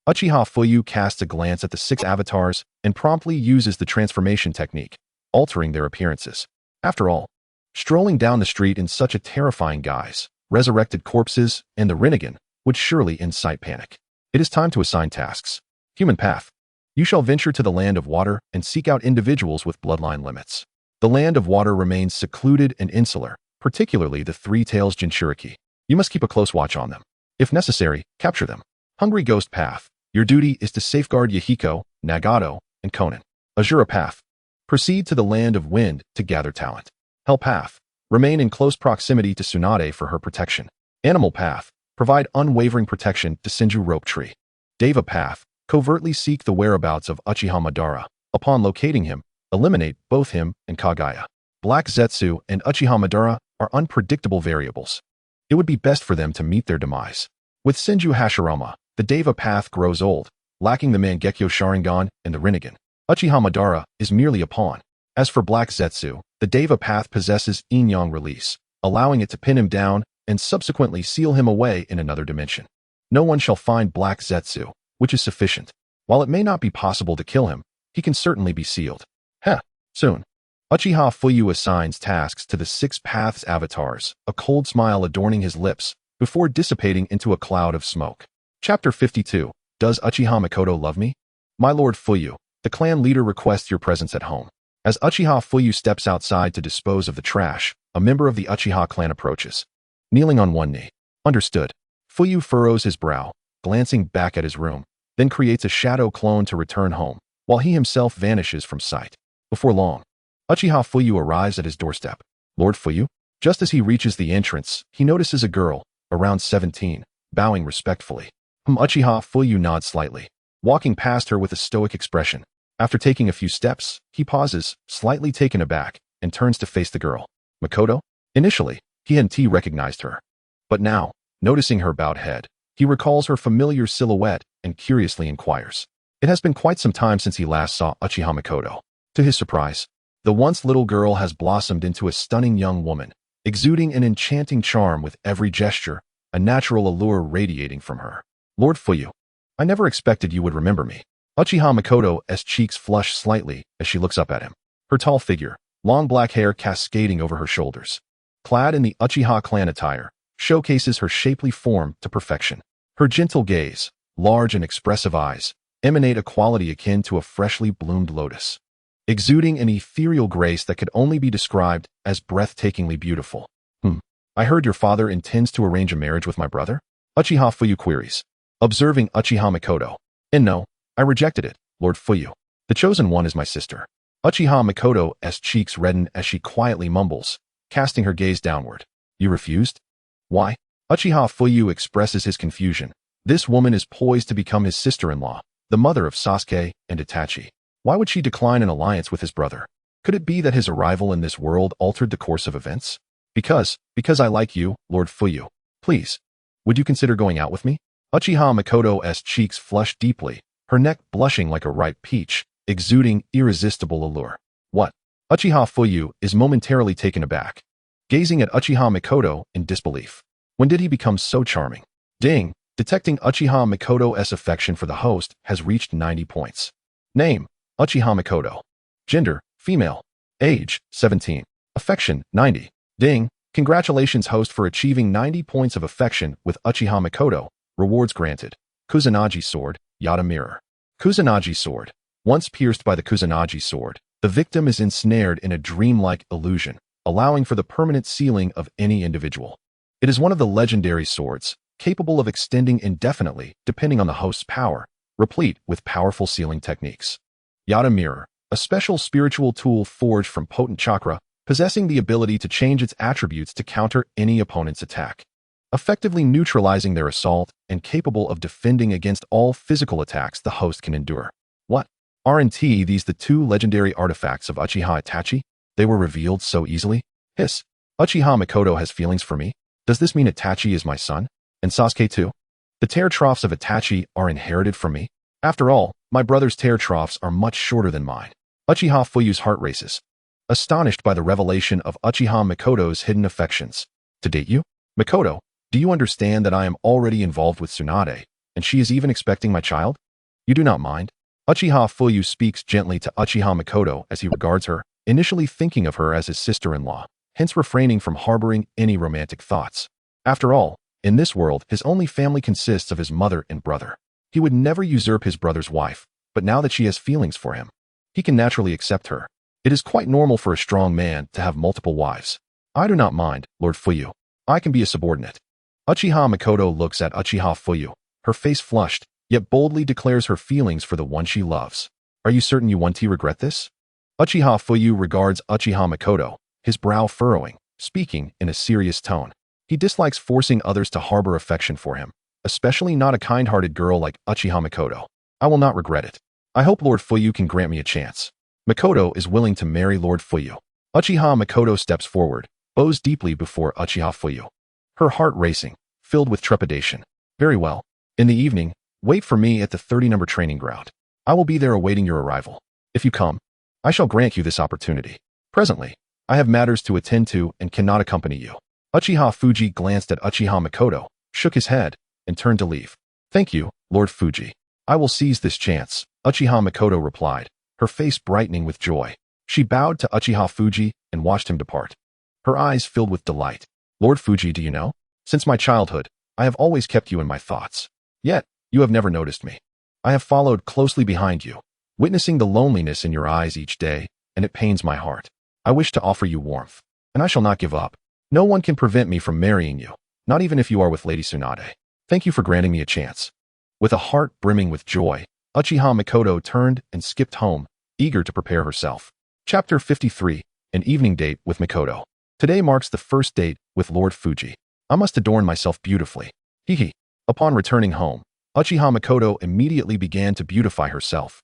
Uchiha Fuyu casts a glance at the 6 avatars and promptly uses the transformation technique, altering their appearances. After all, strolling down the street in such a terrifying guise, resurrected corpses, and the Rinnegan would surely incite panic. It is time to assign tasks. Human path. You shall venture to the land of water and seek out individuals with bloodline limits. The land of water remains secluded and insular, particularly the 3-Tails Jinchuriki. You must keep a close watch on them. If necessary, capture them. Hungry Ghost Path. Your duty is to safeguard Yahiko, Nagato, and Konan. Azura Path. Proceed to the land of wind to gather talent. Hell Path. Remain in close proximity to Tsunade for her protection. Animal Path. Provide unwavering protection to Senju Rope Tree. Deva Path. Covertly seek the whereabouts of Uchiha Madara. Upon locating him, eliminate both him and Kaguya. Black Zetsu and Uchiha Madara are unpredictable variables. It would be best for them to meet their demise. With Senju Hashirama, the Deva Path grows old, lacking the Mangekyo Sharingan and the Rinnegan. Uchiha Madara is merely a pawn. As for Black Zetsu, the Deva Path possesses Yin-Yang release, allowing it to pin him down and subsequently seal him away in another dimension. No one shall find Black Zetsu, which is sufficient. While it may not be possible to kill him, he can certainly be sealed. Heh, Soon, Uchiha Fuyu assigns tasks to the Six Paths avatars, a cold smile adorning his lips, before dissipating into a cloud of smoke. Chapter 52. Does Uchiha Makoto love me? My lord Fuyu, the clan leader requests your presence at home. As Uchiha Fuyu steps outside to dispose of the trash, a member of the Uchiha clan approaches. Kneeling on one knee. Understood. Fuyu furrows his brow, glancing back at his room, then creates a shadow clone to return home, while he himself vanishes from sight. Before long, Uchiha Fuyu arrives at his doorstep. Lord Fuyu? Just as he reaches the entrance, he notices a girl, around 17, bowing respectfully. Uchiha Fuyu nods slightly, walking past her with a stoic expression. After taking a few steps, he pauses, slightly taken aback, and turns to face the girl. Makoto? Initially, he hadn't recognized her. But now, noticing her bowed head, he recalls her familiar silhouette and curiously inquires. It has been quite some time since he last saw Uchiha Makoto. To his surprise, the once little girl has blossomed into a stunning young woman, exuding an enchanting charm with every gesture, a natural allure radiating from her. Lord Fuyu, I never expected you would remember me. Uchiha Makoto's cheeks flush slightly as she looks up at him. Her tall figure, long black hair cascading over her shoulders, clad in the Uchiha clan attire, showcases her shapely form to perfection. Her gentle gaze, large and expressive eyes, emanate a quality akin to a freshly bloomed lotus, exuding an ethereal grace that could only be described as breathtakingly beautiful. I heard your father intends to arrange a marriage with my brother? Uchiha Fuyu queries, observing Uchiha Makoto. And no, I rejected it, Lord Fuyu. The chosen one is my sister. Uchiha Makoto's cheeks redden as she quietly mumbles, casting her gaze downward. You refused? Why? Uchiha Fuyu expresses his confusion. This woman is poised to become his sister-in-law, the mother of Sasuke and Itachi. Why would she decline an alliance with his brother? Could it be that his arrival in this world altered the course of events? Because I like you, Lord Fuyu. Please, would you consider going out with me? Uchiha Makoto's cheeks flush deeply, her neck blushing like a ripe peach, exuding irresistible allure. What? Uchiha Fuyu is momentarily taken aback, gazing at Uchiha Makoto in disbelief. When did he become so charming? Ding! Detecting Uchiha Makoto's affection for the host has reached 90 points. Name: Uchiha Makoto. Gender: female. Age: 17. Affection: 90. Ding! Congratulations host for achieving 90 points of affection with Uchiha Makoto. Rewards granted. Kusanagi Sword, Yata Mirror. Kusanagi Sword. Once pierced by the Kusanagi Sword, the victim is ensnared in a dreamlike illusion, allowing for the permanent sealing of any individual. It is one of the legendary swords, capable of extending indefinitely depending on the host's power, replete with powerful sealing techniques. Yata Mirror, a special spiritual tool forged from potent chakra, possessing the ability to change its attributes to counter any opponent's attack, effectively neutralizing their assault and capable of defending against all physical attacks the host can endure. What? Aren't these the two legendary artifacts of Uchiha Itachi? They were revealed so easily? Hiss. Uchiha Makoto has feelings for me? Does this mean Itachi is my son? And Sasuke too? The tear troughs of Itachi are inherited from me? After all, my brother's tear troughs are much shorter than mine. Uchiha Fuyu's heart races, astonished by the revelation of Uchiha Makoto's hidden affections. To date you? Makoto, do you understand that I am already involved with Tsunade, and she is even expecting my child? You do not mind? Uchiha Fuyu speaks gently to Uchiha Makoto as he regards her, initially thinking of her as his sister-in-law, hence refraining from harboring any romantic thoughts. After all, in this world, his only family consists of his mother and brother. He would never usurp his brother's wife, but now that she has feelings for him, he can naturally accept her. It is quite normal for a strong man to have multiple wives. I do not mind, Lord Fuyu. I can be a subordinate. Uchiha Makoto looks at Uchiha Fuyu, her face flushed, yet boldly declares her feelings for the one she loves. Are you certain you want to regret this? Uchiha Fuyu regards Uchiha Makoto, his brow furrowing, speaking in a serious tone. He dislikes forcing others to harbor affection for him, especially not a kind-hearted girl like Uchiha Makoto. I will not regret it. I hope Lord Fuyu can grant me a chance. Makoto is willing to marry Lord Fuyu. Uchiha Makoto steps forward, bows deeply before Uchiha Fuyu, her heart racing, filled with trepidation. Very well. In the evening, wait for me at the 30-number training ground. I will be there awaiting your arrival. If you come, I shall grant you this opportunity. Presently, I have matters to attend to and cannot accompany you. Uchiha Fuji glanced at Uchiha Makoto, shook his head, and turned to leave. Thank you, Lord Fuji. I will seize this chance, Uchiha Makoto replied, her face brightening with joy. She bowed to Uchiha Fuji and watched him depart. Her eyes filled with delight. Lord Fuji, do you know? Since my childhood, I have always kept you in my thoughts. Yet, you have never noticed me. I have followed closely behind you, witnessing the loneliness in your eyes each day, and it pains my heart. I wish to offer you warmth, and I shall not give up. No one can prevent me from marrying you, not even if you are with Lady Tsunade. Thank you for granting me a chance. With a heart brimming with joy, Uchiha Mikoto turned and skipped home, eager to prepare herself. Chapter 53, An Evening Date with Mikoto. Today marks the first date with Lord Fuji. I must adorn myself beautifully. Hee. Upon returning home, Uchiha Mikoto immediately began to beautify herself,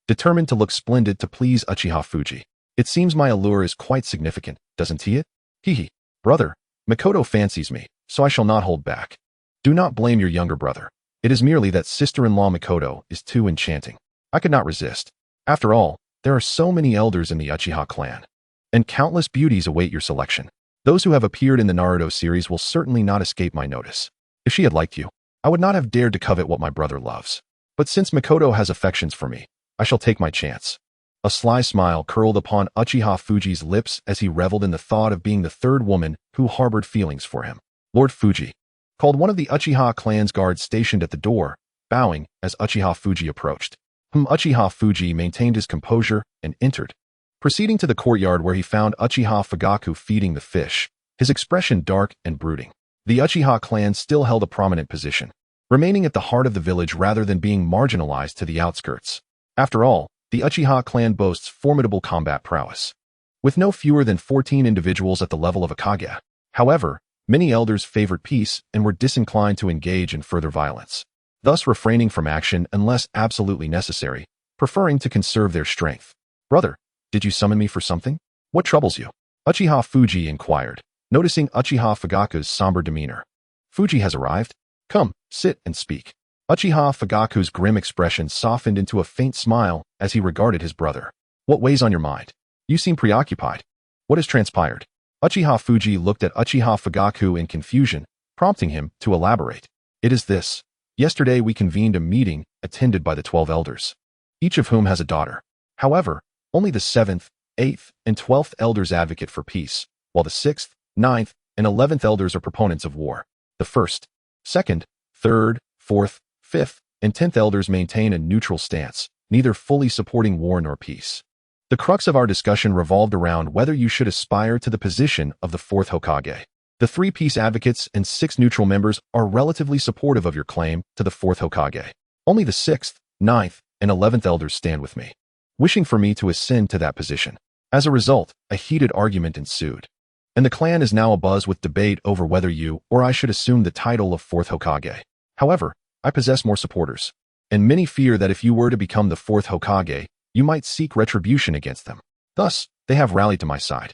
determined to look splendid to please Uchiha Fuji. It seems my allure is quite significant, doesn't he? Hee. Brother, Mikoto fancies me, so I shall not hold back. Do not blame your younger brother. It is merely that sister-in-law Mikoto is too enchanting. I could not resist. After all, there are so many elders in the Uchiha clan, and countless beauties await your selection. Those who have appeared in the Naruto series will certainly not escape my notice. If she had liked you, I would not have dared to covet what my brother loves. But since Mikoto has affections for me, I shall take my chance. A sly smile curled upon Uchiha Fuji's lips as he reveled in the thought of being the third woman who harbored feelings for him. Lord Fuji called one of the Uchiha clan's guards stationed at the door, bowing as Uchiha Fuji approached. Uchiha Fuji maintained his composure and entered, proceeding to the courtyard where he found Uchiha Fugaku feeding the fish, his expression dark and brooding. The Uchiha clan still held a prominent position, remaining at the heart of the village rather than being marginalized to the outskirts. After all, the Uchiha clan boasts formidable combat prowess, with no fewer than 14 individuals at the level of a Kage. However, many elders favored peace and were disinclined to engage in further violence, thus refraining from action unless absolutely necessary, preferring to conserve their strength. Brother, did you summon me for something? What troubles you? Uchiha Fuji inquired, noticing Uchiha Fugaku's somber demeanor. Fuji has arrived. Come, sit and speak. Uchiha Fugaku's grim expression softened into a faint smile as he regarded his brother. What weighs on your mind? You seem preoccupied. What has transpired? Uchiha Fuji looked at Uchiha Fugaku in confusion, prompting him to elaborate. It is this. Yesterday we convened a meeting attended by the 12 elders, each of whom has a daughter. However, only the 7th, 8th, and 12th elders advocate for peace, while the 6th, 9th, and 11th elders are proponents of war. The 1st, 2nd, 3rd, 4th, 5th, and 10th elders maintain a neutral stance, neither fully supporting war nor peace. The crux of our discussion revolved around whether you should aspire to the position of the 4th Hokage. The 3 peace advocates and 6 neutral members are relatively supportive of your claim to the 4th Hokage. Only the 6th, 9th, and 11th elders stand with me, wishing for me to ascend to that position. As a result, a heated argument ensued, and the clan is now abuzz with debate over whether you or I should assume the title of 4th Hokage. However, I possess more supporters, and many fear that if you were to become the 4th Hokage, you might seek retribution against them. Thus, they have rallied to my side.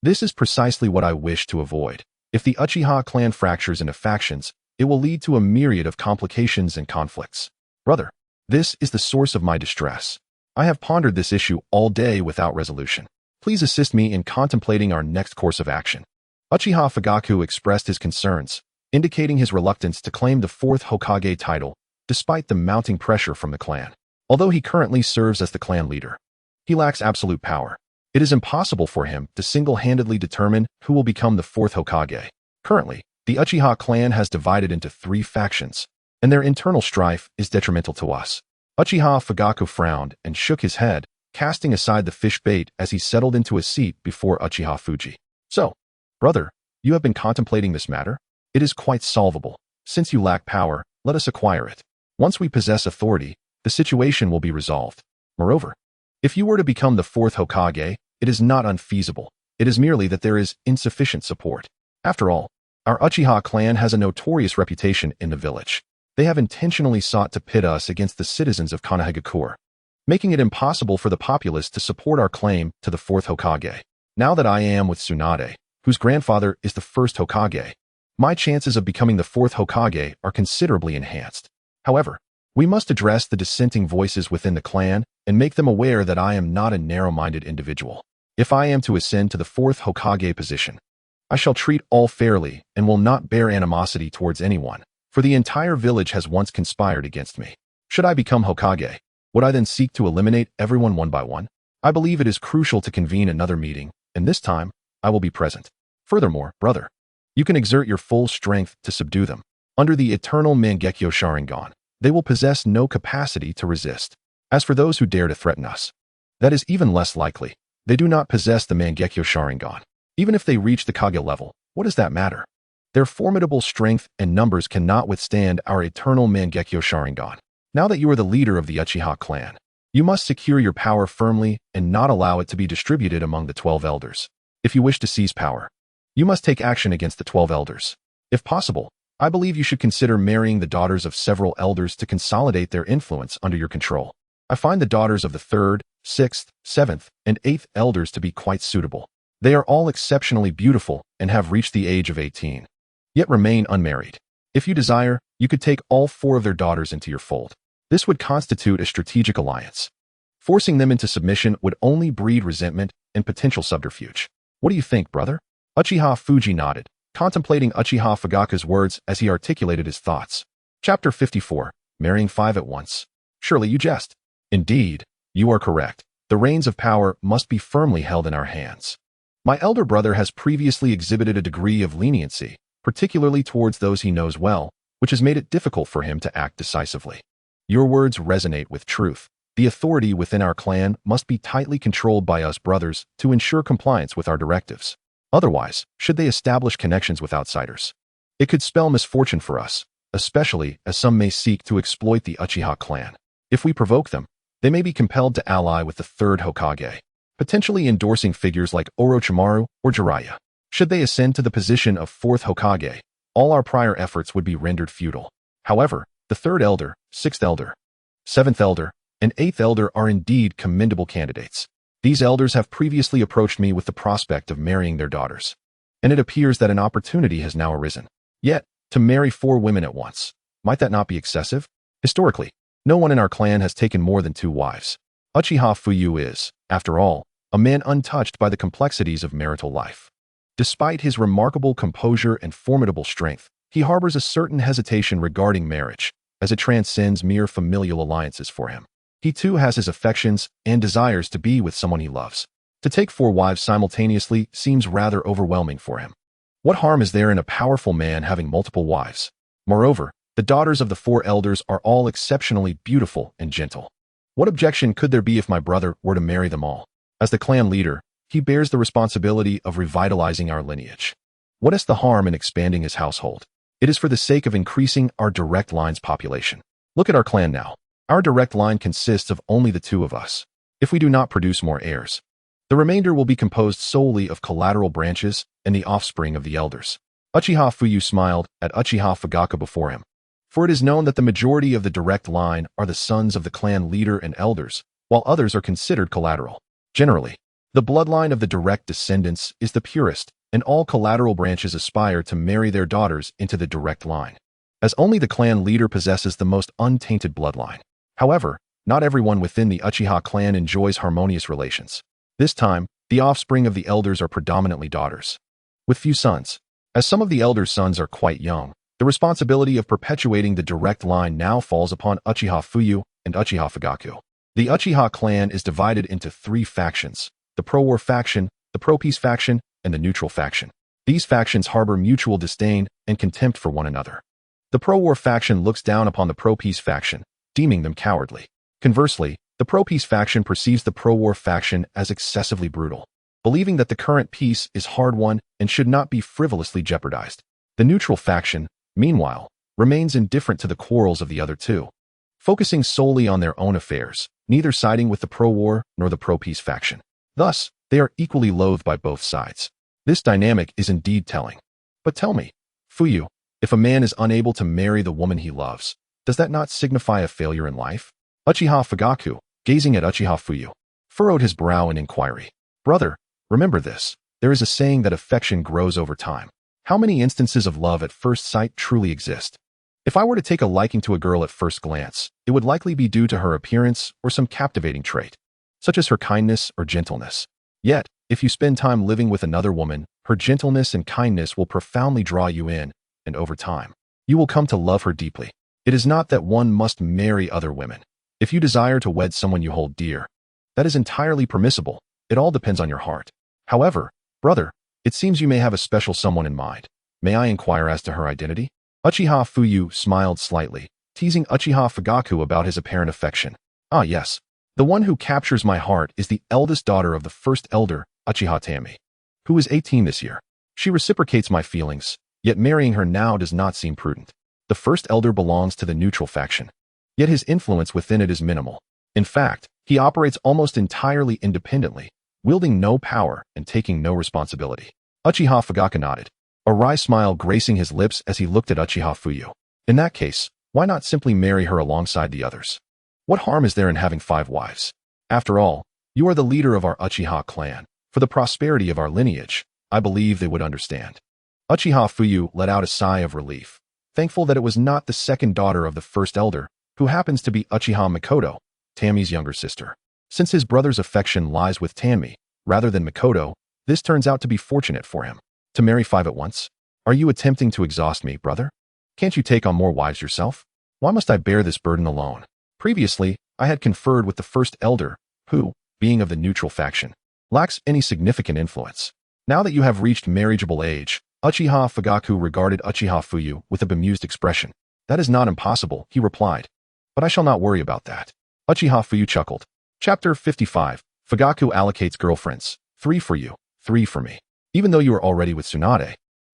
This is precisely what I wish to avoid. If the Uchiha clan fractures into factions, it will lead to a myriad of complications and conflicts. Brother, this is the source of my distress. I have pondered this issue all day without resolution. Please assist me in contemplating our next course of action. Uchiha Fugaku expressed his concerns, indicating his reluctance to claim the 4th Hokage title, despite the mounting pressure from the clan. Although he currently serves as the clan leader, he lacks absolute power. It is impossible for him to single-handedly determine who will become the 4th Hokage. Currently, the Uchiha clan has divided into 3 factions, and their internal strife is detrimental to us. Uchiha Fugaku frowned and shook his head, casting aside the fish bait as he settled into a seat before Uchiha Fuji. So, brother, you have been contemplating this matter? It is quite solvable. Since you lack power, let us acquire it. Once we possess authority, the situation will be resolved. Moreover, if you were to become the 4th Hokage, it is not unfeasible. It is merely that there is insufficient support. After all, our Uchiha clan has a notorious reputation in the village. They have intentionally sought to pit us against the citizens of Konoha, making it impossible for the populace to support our claim to the 4th Hokage. Now that I am with Tsunade, whose grandfather is the 1st Hokage, my chances of becoming the 4th Hokage are considerably enhanced. However, we must address the dissenting voices within the clan and make them aware that I am not a narrow-minded individual. If I am to ascend to the 4th Hokage position, I shall treat all fairly and will not bear animosity towards anyone, for the entire village has once conspired against me. Should I become Hokage, would I then seek to eliminate everyone one by one? I believe it is crucial to convene another meeting, and this time, I will be present. Furthermore, brother, you can exert your full strength to subdue them. Under the eternal Mangekyo Sharingan, they will possess no capacity to resist. As for those who dare to threaten us, that is even less likely. They do not possess the Mangekyo Sharingan. Even if they reach the Kage level, what does that matter? Their formidable strength and numbers cannot withstand our eternal Mangekyo Sharingan. Now that you are the leader of the Uchiha clan, you must secure your power firmly and not allow it to be distributed among the 12 elders. If you wish to seize power, you must take action against the 12 elders. If possible, I believe you should consider marrying the daughters of several elders to consolidate their influence under your control. I find the daughters of the 3rd, 6th, 7th, and 8th elders to be quite suitable. They are all exceptionally beautiful and have reached the age of 18, yet remain unmarried. If you desire, you could take all 4 of their daughters into your fold. This would constitute a strategic alliance. Forcing them into submission would only breed resentment and potential subterfuge. What do you think, brother? Uchiha Fuji nodded, contemplating Uchiha Fugaku's words as he articulated his thoughts. Chapter 54, Marrying 5 at Once. Surely you jest. Indeed, you are correct. The reins of power must be firmly held in our hands. My elder brother has previously exhibited a degree of leniency, particularly towards those he knows well, which has made it difficult for him to act decisively. Your words resonate with truth. The authority within our clan must be tightly controlled by us brothers to ensure compliance with our directives. Otherwise, should they establish connections with outsiders, it could spell misfortune for us, especially as some may seek to exploit the Uchiha clan. If we provoke them, they may be compelled to ally with the 3rd Hokage, potentially endorsing figures like Orochimaru or Jiraiya. Should they ascend to the position of 4th Hokage, all our prior efforts would be rendered futile. However, the 3rd elder, 6th elder, 7th elder, and 8th elder are indeed commendable candidates. These elders have previously approached me with the prospect of marrying their daughters, and it appears that an opportunity has now arisen. Yet, to marry 4 women at once, might that not be excessive? Historically, no one in our clan has taken more than 2 wives. Uchiha Fuyu is, after all, a man untouched by the complexities of marital life. Despite his remarkable composure and formidable strength, he harbors a certain hesitation regarding marriage, as it transcends mere familial alliances for him. He too has his affections and desires to be with someone he loves. To take 4 wives simultaneously seems rather overwhelming for him. What harm is there in a powerful man having multiple wives? Moreover, the daughters of the 4 elders are all exceptionally beautiful and gentle. What objection could there be if my brother were to marry them all? As the clan leader, he bears the responsibility of revitalizing our lineage. What is the harm in expanding his household? It is for the sake of increasing our direct line's population. Look at our clan now. Our direct line consists of only the 2 of us. If we do not produce more heirs, the remainder will be composed solely of collateral branches and the offspring of the elders. Uchiha Fuyu smiled at Uchiha Fugaku before him, for it is known that the majority of the direct line are the sons of the clan leader and elders, while others are considered collateral. Generally, the bloodline of the direct descendants is the purest, and all collateral branches aspire to marry their daughters into the direct line, as only the clan leader possesses the most untainted bloodline. However, not everyone within the Uchiha clan enjoys harmonious relations. This time, the offspring of the elders are predominantly daughters, with few sons. As some of the elders' sons are quite young, the responsibility of perpetuating the direct line now falls upon Uchiha Fuyu and Uchiha Fugaku. The Uchiha clan is divided into 3 factions: the pro-war faction, the pro-peace faction, and the neutral faction. These factions harbor mutual disdain and contempt for one another. The pro-war faction looks down upon the pro-peace faction, deeming them cowardly. Conversely, the pro-peace faction perceives the pro-war faction as excessively brutal, believing that the current peace is hard-won and should not be frivolously jeopardized. The neutral faction, meanwhile, remains indifferent to the quarrels of the other 2, focusing solely on their own affairs, neither siding with the pro-war nor the pro-peace faction. Thus, they are equally loathed by both sides. This dynamic is indeed telling. But tell me, Fuyu, if a man is unable to marry the woman he loves, does that not signify a failure in life? Uchiha Fugaku, gazing at Uchiha Fuyu, furrowed his brow in inquiry. Brother, remember this. There is a saying that affection grows over time. How many instances of love at first sight truly exist? If I were to take a liking to a girl at first glance, it would likely be due to her appearance or some captivating trait, such as her kindness or gentleness. Yet, if you spend time living with another woman, her gentleness and kindness will profoundly draw you in, and over time, you will come to love her deeply. It is not that one must marry other women. If you desire to wed someone you hold dear, That is entirely permissible. It all depends on your heart. However, brother, it seems you may have a special someone in mind. May I inquire as to her identity? Uchiha Fuyu smiled slightly, teasing Uchiha Fugaku about his apparent affection. Ah yes, the one who captures my heart is the eldest daughter of the first elder, Uchiha Tami, who is 18 this year. She reciprocates my feelings, yet marrying her now does not seem prudent. The first elder belongs to the neutral faction, yet his influence within it is minimal. In fact, he operates almost entirely independently, wielding no power and taking no responsibility. Uchiha Fugaku nodded, a wry smile gracing his lips as he looked at Uchiha Fuyu. In that case, why not simply marry her alongside the others? What harm is there in having 5 wives? After all, you are the leader of our Uchiha clan. For the prosperity of our lineage, I believe they would understand. Uchiha Fuyu let out a sigh of relief, thankful that it was not the second daughter of the first elder, who happens to be Uchiha Mikoto, Tami's younger sister. Since his brother's affection lies with Tami, rather than Mikoto, this turns out to be fortunate for him. To marry 5 at once? Are you attempting to exhaust me, brother? Can't you take on more wives yourself? Why must I bear this burden alone? Previously, I had conferred with the first elder, who, being of the neutral faction, lacks any significant influence. Now that you have reached marriageable age, Uchiha Fugaku regarded Uchiha Fuyu with a bemused expression. That is not impossible, he replied. But I shall not worry about that. Uchiha Fuyu chuckled. Chapter 55. Fugaku allocates girlfriends. 3 for you, 3 for me. Even though you are already with Tsunade,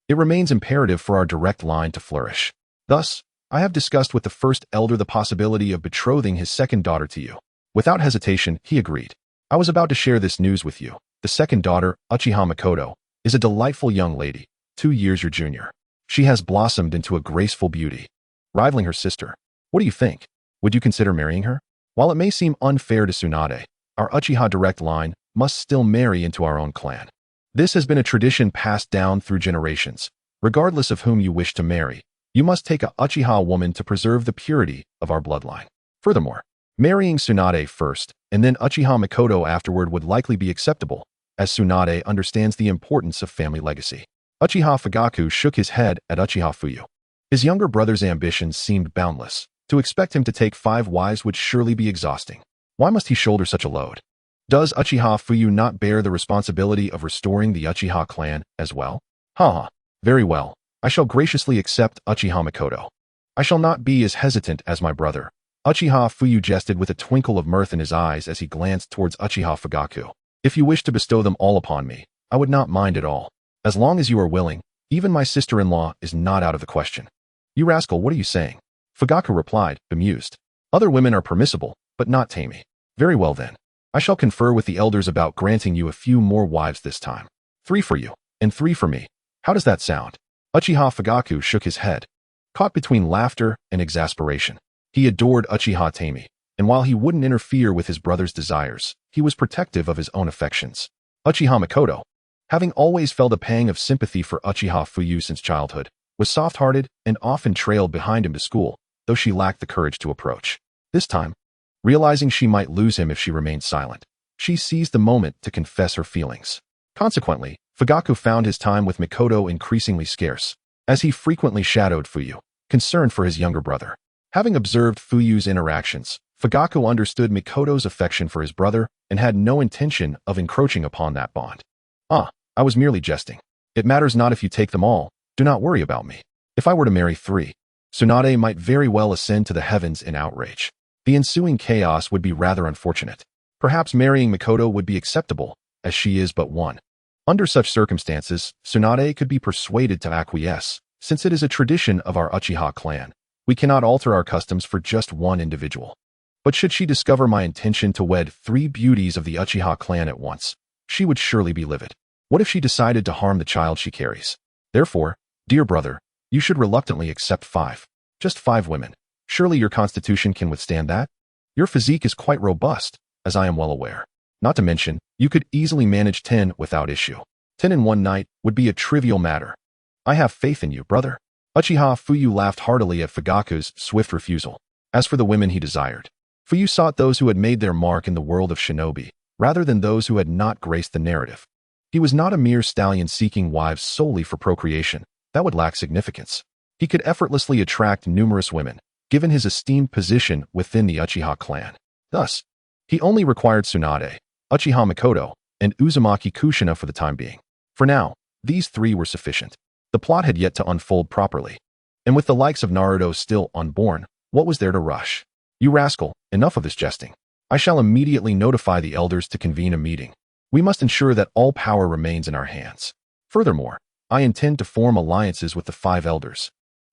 it remains imperative for our direct line to flourish. Thus, I have discussed with the first elder the possibility of betrothing his second daughter to you. Without hesitation, he agreed. I was about to share this news with you. The second daughter, Uchiha Mikoto, is a delightful young lady, 2 years your junior. She has blossomed into a graceful beauty, rivaling her sister. What do you think? Would you consider marrying her? While it may seem unfair to Tsunade, our Uchiha direct line must still marry into our own clan. This has been a tradition passed down through generations. Regardless of whom you wish to marry, you must take a Uchiha woman to preserve the purity of our bloodline. Furthermore, marrying Tsunade first, and then Uchiha Mikoto afterward would likely be acceptable, as Tsunade understands the importance of family legacy. Uchiha Fugaku shook his head at Uchiha Fuyu. His younger brother's ambitions seemed boundless. To expect him to take 5 wives would surely be exhausting. Why must he shoulder such a load? Does Uchiha Fuyu not bear the responsibility of restoring the Uchiha clan as well? Haha, very well. I shall graciously accept Uchiha Mikoto. I shall not be as hesitant as my brother. Uchiha Fuyu jested with a twinkle of mirth in his eyes as he glanced towards Uchiha Fugaku. If you wish to bestow them all upon me, I would not mind at all. As long as you are willing, even my sister-in-law is not out of the question. You rascal, what are you saying? Fugaku replied, bemused. Other women are permissible, but not Tami. Very well then. I shall confer with the elders about granting you a few more wives this time. 3 for you, and 3 for me. How does that sound? Uchiha Fugaku shook his head, caught between laughter and exasperation. He adored Uchiha Tami, and while he wouldn't interfere with his brother's desires, he was protective of his own affections. Uchiha Mikoto, having always felt a pang of sympathy for Uchiha Fuyu since childhood, was soft-hearted and often trailed behind him to school, though she lacked the courage to approach. This time, realizing she might lose him if she remained silent, she seized the moment to confess her feelings. Consequently, Fugaku found his time with Mikoto increasingly scarce, as he frequently shadowed Fuyu, concerned for his younger brother. Having observed Fuyu's interactions, Fugaku understood Mikoto's affection for his brother and had no intention of encroaching upon that bond. Ah, I was merely jesting. It matters not if you take them all. Do not worry about me. If I were to marry 3, Tsunade might very well ascend to the heavens in outrage. The ensuing chaos would be rather unfortunate. Perhaps marrying Mikoto would be acceptable, as she is but one. Under such circumstances, Tsunade could be persuaded to acquiesce, since it is a tradition of our Uchiha clan. We cannot alter our customs for just one individual. But should she discover my intention to wed 3 beauties of the Uchiha clan at once, she would surely be livid. What if she decided to harm the child she carries? Therefore, dear brother, you should reluctantly accept 5. Just 5 women. Surely your constitution can withstand that? Your physique is quite robust, as I am well aware. Not to mention, you could easily manage 10 without issue. 10 in one night would be a trivial matter. I have faith in you, brother. Uchiha Fuyu laughed heartily at Fugaku's swift refusal. As for the women he desired, Fuyu sought those who had made their mark in the world of shinobi, rather than those who had not graced the narrative. He was not a mere stallion seeking wives solely for procreation. That would lack significance. He could effortlessly attract numerous women, given his esteemed position within the Uchiha clan. Thus, He only required Tsunade, Uchiha Mikoto, and Uzumaki Kushina for the time being. For now, these three were sufficient. The plot had yet to unfold properly. And with the likes of Naruto still unborn, what was there to rush? You rascal, enough of this jesting. I shall immediately notify the elders to convene a meeting. We must ensure that all power remains in our hands. Furthermore, I intend to form alliances with the 5 elders.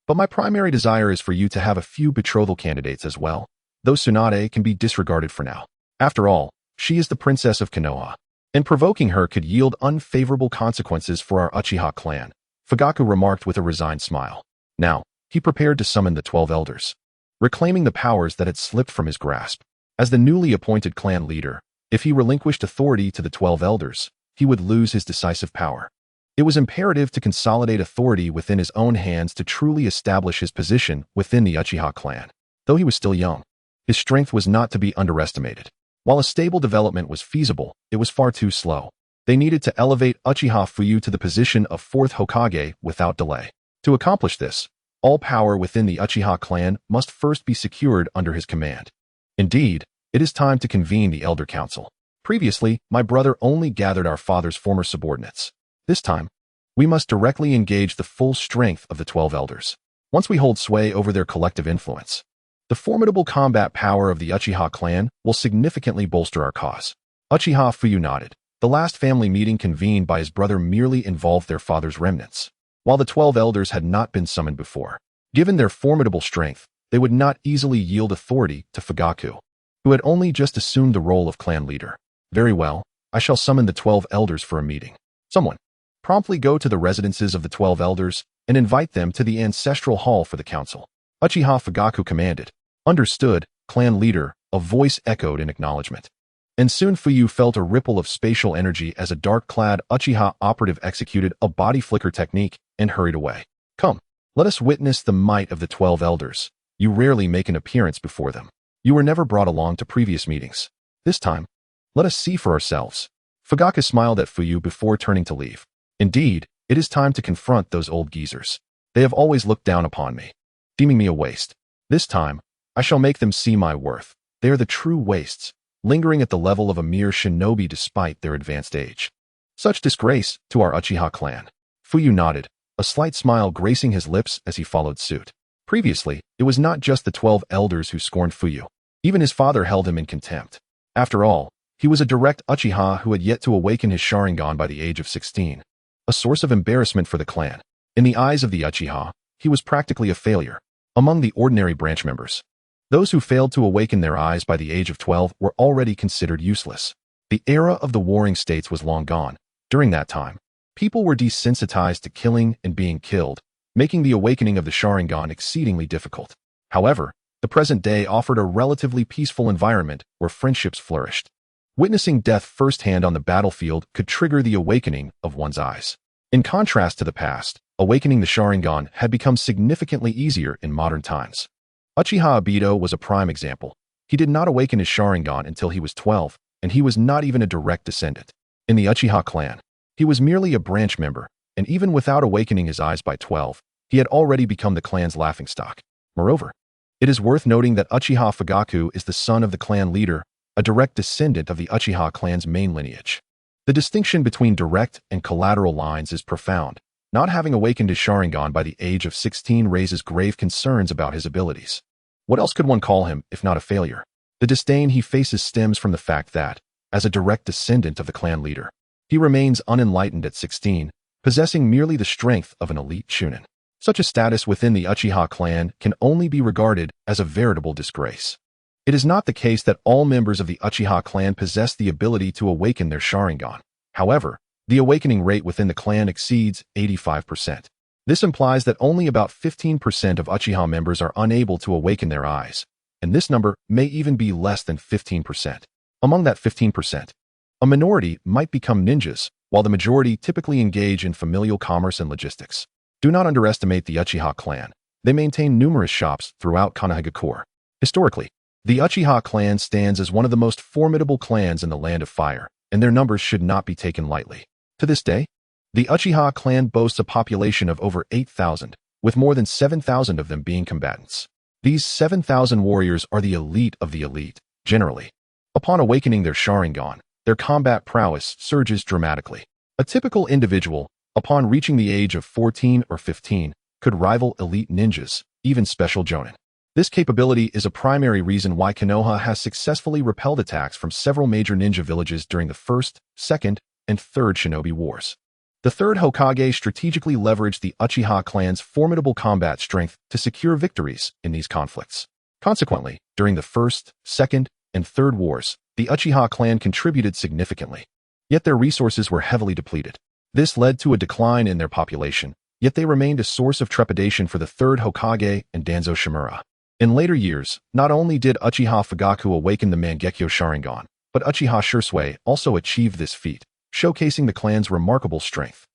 But my primary desire is for you to have a few betrothal candidates as well, though Tsunade can be disregarded for now. After all, she is the princess of Konoha, and provoking her could yield unfavorable consequences for our Uchiha clan, Fugaku remarked with a resigned smile. Now, he prepared to summon the 12 elders, reclaiming the powers that had slipped from his grasp. As the newly appointed clan leader, if he relinquished authority to the 12 elders, he would lose his decisive power. It was imperative to consolidate authority within his own hands to truly establish his position within the Uchiha clan. Though he was still young, his strength was not to be underestimated. While a stable development was feasible, it was far too slow. They needed to elevate Uchiha Fuyu to the position of Fourth Hokage without delay. To accomplish this, all power within the Uchiha clan must first be secured under his command. Indeed, it is time to convene the Elder Council. Previously, my brother only gathered our father's former subordinates. This time, we must directly engage the full strength of the 12 elders. Once we hold sway over their collective influence, the formidable combat power of the Uchiha clan will significantly bolster our cause. Uchiha Fuyu nodded. The last family meeting convened by his brother merely involved their father's remnants, while the 12 elders had not been summoned before. Given their formidable strength, they would not easily yield authority to Fugaku, who had only just assumed the role of clan leader. Very well, I shall summon the 12 elders for a meeting. Someone, promptly go to the residences of the 12 elders and invite them to the ancestral hall for the council. Uchiha Fugaku commanded. Understood, clan leader, a voice echoed in acknowledgement. And soon Fuyu felt a ripple of spatial energy as a dark-clad Uchiha operative executed a body flicker technique and hurried away. Come, let us witness the might of the 12 elders. You rarely make an appearance before them. You were never brought along to previous meetings. This time, let us see for ourselves. Fugaku smiled at Fuyu before turning to leave. Indeed, it is time to confront those old geezers. They have always looked down upon me, deeming me a waste. This time, I shall make them see my worth. They are the true wastes, lingering at the level of a mere shinobi despite their advanced age. Such disgrace to our Uchiha clan. Fuyu nodded, a slight smile gracing his lips as he followed suit. Previously, it was not just the 12 elders who scorned Fuyu. Even his father held him in contempt. After all, he was a direct Uchiha who had yet to awaken his Sharingan by the age of 16. A source of embarrassment for the clan. In the eyes of the Uchiha, he was practically a failure. Among the ordinary branch members, those who failed to awaken their eyes by the age of 12 were already considered useless. The era of the warring states was long gone. During that time, people were desensitized to killing and being killed, making the awakening of the Sharingan exceedingly difficult. However, the present day offered a relatively peaceful environment where friendships flourished. Witnessing death firsthand on the battlefield could trigger the awakening of one's eyes. In contrast to the past, awakening the Sharingan had become significantly easier in modern times. Uchiha Obito was a prime example. He did not awaken his Sharingan until he was 12, and he was not even a direct descendant. In the Uchiha clan, he was merely a branch member, and even without awakening his eyes by 12, he had already become the clan's laughingstock. Moreover, it is worth noting that Uchiha Fugaku is the son of the clan leader, a direct descendant of the Uchiha clan's main lineage. The distinction between direct and collateral lines is profound. Not having awakened his Sharingan by the age of 16 raises grave concerns about his abilities. What else could one call him, if not a failure? The disdain he faces stems from the fact that, as a direct descendant of the clan leader, he remains unenlightened at 16, possessing merely the strength of an elite chunin. Such a status within the Uchiha clan can only be regarded as a veritable disgrace. It is not the case that all members of the Uchiha clan possess the ability to awaken their Sharingan. However, the awakening rate within the clan exceeds 85%. This implies that only about 15% of Uchiha members are unable to awaken their eyes, and this number may even be less than 15%. Among that 15%, a minority might become ninjas, while the majority typically engage in familial commerce and logistics. Do not underestimate the Uchiha clan. They maintain numerous shops throughout Konoha. Historically, the Uchiha clan stands as one of the most formidable clans in the Land of Fire, and their numbers should not be taken lightly. To this day, the Uchiha clan boasts a population of over 8,000, with more than 7,000 of them being combatants. These 7,000 warriors are the elite of the elite, generally. Upon awakening their Sharingan, their combat prowess surges dramatically. A typical individual, upon reaching the age of 14 or 15, could rival elite ninjas, even special jonin. This capability is a primary reason why Konoha has successfully repelled attacks from several major ninja villages during the First, Second, and Third Shinobi Wars. The Third Hokage strategically leveraged the Uchiha clan's formidable combat strength to secure victories in these conflicts. Consequently, during the First, Second, and Third Wars, the Uchiha clan contributed significantly. Yet their resources were heavily depleted. This led to a decline in their population, yet they remained a source of trepidation for the Third Hokage and Danzo Shimura. In later years, not only did Uchiha Fugaku awaken the Mangekyo Sharingan, but Uchiha Shursui also achieved this feat, showcasing the clan's remarkable strength.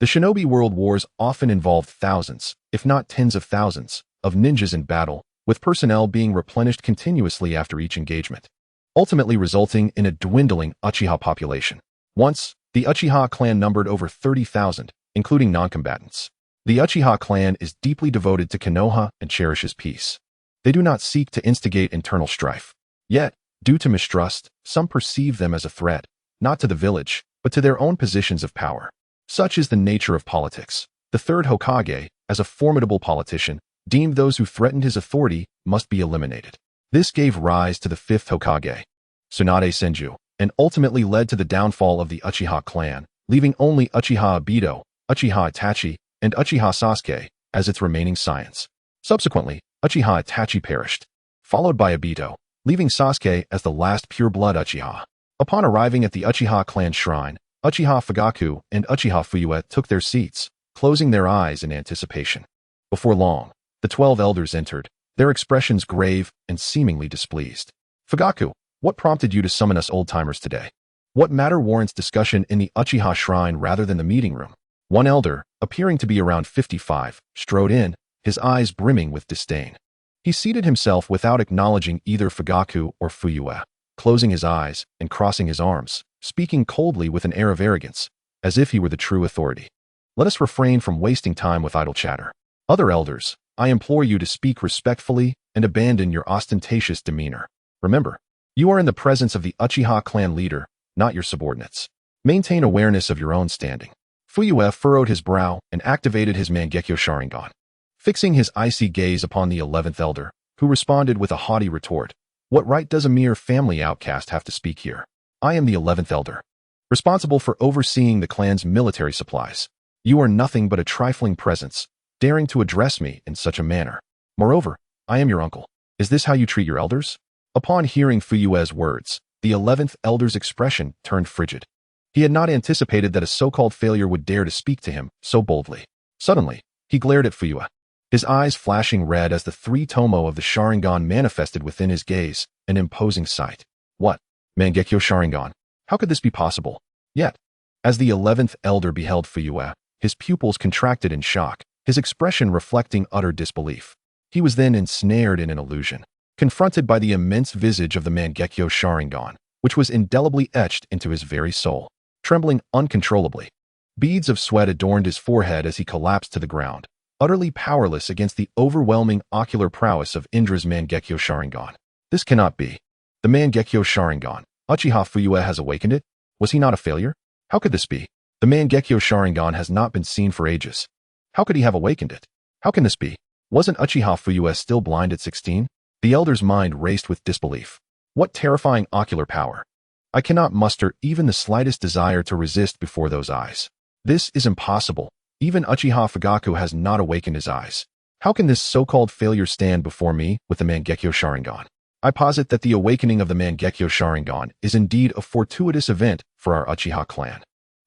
The Shinobi World Wars often involved thousands, if not tens of thousands, of ninjas in battle, with personnel being replenished continuously after each engagement, ultimately resulting in a dwindling Uchiha population. Once, the Uchiha clan numbered over 30,000, including non-combatants. The Uchiha clan is deeply devoted to Konoha and cherishes peace. They do not seek to instigate internal strife. Yet, due to mistrust, some perceive them as a threat, not to the village, but to their own positions of power. Such is the nature of politics. The Third Hokage, as a formidable politician, deemed those who threatened his authority must be eliminated. This gave rise to the Fifth Hokage, Tsunade Senju, and ultimately led to the downfall of the Uchiha clan, leaving only Uchiha Obito, Uchiha Itachi, and Uchiha Sasuke as its remaining scions. Subsequently, Uchiha Itachi perished, followed by Obito, leaving Sasuke as the last pure-blood Uchiha. Upon arriving at the Uchiha clan shrine, Uchiha Fugaku and Uchiha Fuyu took their seats, closing their eyes in anticipation. Before long, the 12 elders entered, their expressions grave and seemingly displeased. Fugaku, what prompted you to summon us old-timers today? What matter warrants discussion in the Uchiha shrine rather than the meeting room? One elder, appearing to be around 55, strode in, his eyes brimming with disdain. He seated himself without acknowledging either Fugaku or Fuyu, closing his eyes and crossing his arms, speaking coldly with an air of arrogance, as if he were the true authority. Let us refrain from wasting time with idle chatter. Other elders, I implore you to speak respectfully and abandon your ostentatious demeanor. Remember, you are in the presence of the Uchiha clan leader, not your subordinates. Maintain awareness of your own standing. Fuyu furrowed his brow and activated his Mangekyo Sharingan, fixing his icy gaze upon the 11th elder, who responded with a haughty retort. What right does a mere family outcast have to speak here? I am the 11th elder, responsible for overseeing the clan's military supplies. You are nothing but a trifling presence, daring to address me in such a manner. Moreover, I am your uncle. Is this how you treat your elders? Upon hearing Fuyue's words, the 11th elder's expression turned frigid. He had not anticipated that a so-called failure would dare to speak to him so boldly. Suddenly, he glared at Fuyu, his eyes flashing red as the 3 tomo of the Sharingan manifested within his gaze, an imposing sight. What? Mangekyo Sharingan? How could this be possible? Yet, as the 11th elder beheld Fuyu, his pupils contracted in shock, his expression reflecting utter disbelief. He was then ensnared in an illusion, confronted by the immense visage of the Mangekyo Sharingan, which was indelibly etched into his very soul. Trembling uncontrollably, beads of sweat adorned his forehead as he collapsed to the ground, utterly powerless against the overwhelming ocular prowess of Indra's Mangekyo Sharingan. This cannot be. The Mangekyo Sharingan. Uchiha Fuyu has awakened it? Was he not a failure? How could this be? The Mangekyo Sharingan has not been seen for ages. How could he have awakened it? How can this be? Wasn't Uchiha Fuyu still blind at 16? The elder's mind raced with disbelief. What terrifying ocular power! I cannot muster even the slightest desire to resist before those eyes. This is impossible. Even Uchiha Fugaku has not awakened his eyes. How can this so-called failure stand before me with the Mangekyo Sharingan? I posit that the awakening of the Mangekyo Sharingan is indeed a fortuitous event for our Uchiha clan.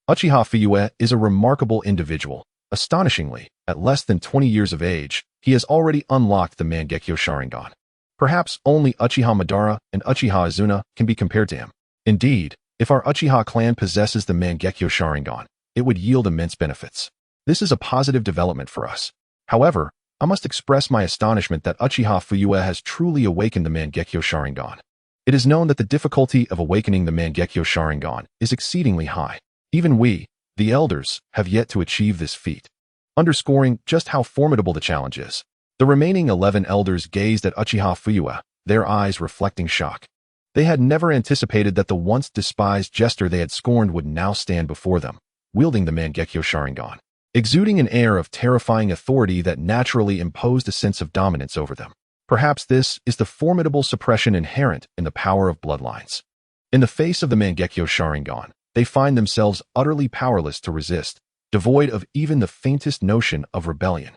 Uchiha Fuyu is a remarkable individual. Astonishingly, at less than 20 years of age, he has already unlocked the Mangekyo Sharingan. Perhaps only Uchiha Madara and Uchiha Azuna can be compared to him. Indeed, if our Uchiha clan possesses the Mangekyo Sharingan, it would yield immense benefits. This is a positive development for us. However, I must express my astonishment that Uchiha Fuyu has truly awakened the Mangekyo Sharingan. It is known that the difficulty of awakening the Mangekyo Sharingan is exceedingly high. Even we, the elders, have yet to achieve this feat, underscoring just how formidable the challenge is. The remaining 11 elders gazed at Uchiha Fuyu, their eyes reflecting shock. They had never anticipated that the once despised jester they had scorned would now stand before them, wielding the Mangekyo Sharingan, exuding an air of terrifying authority that naturally imposed a sense of dominance over them. Perhaps this is the formidable suppression inherent in the power of bloodlines. In the face of the Mangekyo Sharingan, they find themselves utterly powerless to resist, devoid of even the faintest notion of rebellion.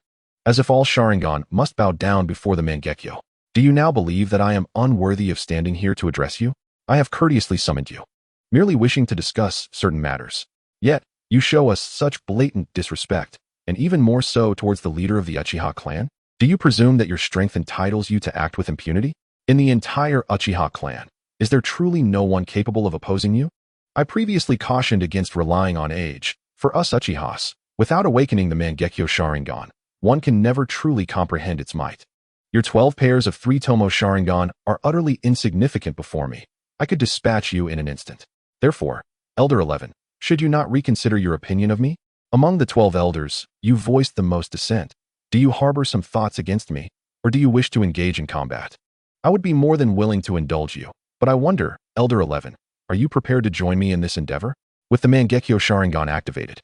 As if all Sharingan must bow down before the Mangekyo. Do you now believe that I am unworthy of standing here to address you? I have courteously summoned you, merely wishing to discuss certain matters. Yet, you show us such blatant disrespect, and even more so towards the leader of the Uchiha clan? Do you presume that your strength entitles you to act with impunity? In the entire Uchiha clan, is there truly no one capable of opposing you? I previously cautioned against relying on age. For us Uchihas, without awakening the Mangekyo Sharingan, one can never truly comprehend its might. Your 12 pairs of 3 Tomo Sharingan are utterly insignificant before me. I could dispatch you in an instant. Therefore, Elder 11, should you not reconsider your opinion of me? Among the 12 elders, you voiced the most dissent. Do you harbor some thoughts against me, or do you wish to engage in combat? I would be more than willing to indulge you, but I wonder, Elder 11, are you prepared to join me in this endeavor? With the Mangekyo Sharingan activated,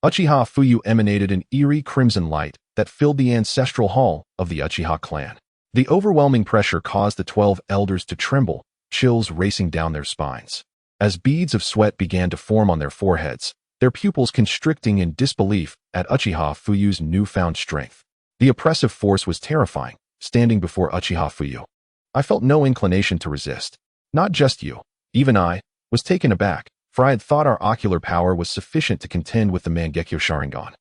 Uchiha Fuyu emanated an eerie crimson light that filled the ancestral hall of the Uchiha clan. The overwhelming pressure caused the 12 elders to tremble, chills racing down their spines. As beads of sweat began to form on their foreheads, their pupils constricting in disbelief at Uchiha Fuyu's newfound strength. The oppressive force was terrifying, standing before Uchiha Fuyu. I felt no inclination to resist. Not just you, even I, was taken aback, for I had thought our ocular power was sufficient to contend with the Mangekyo Sharingan,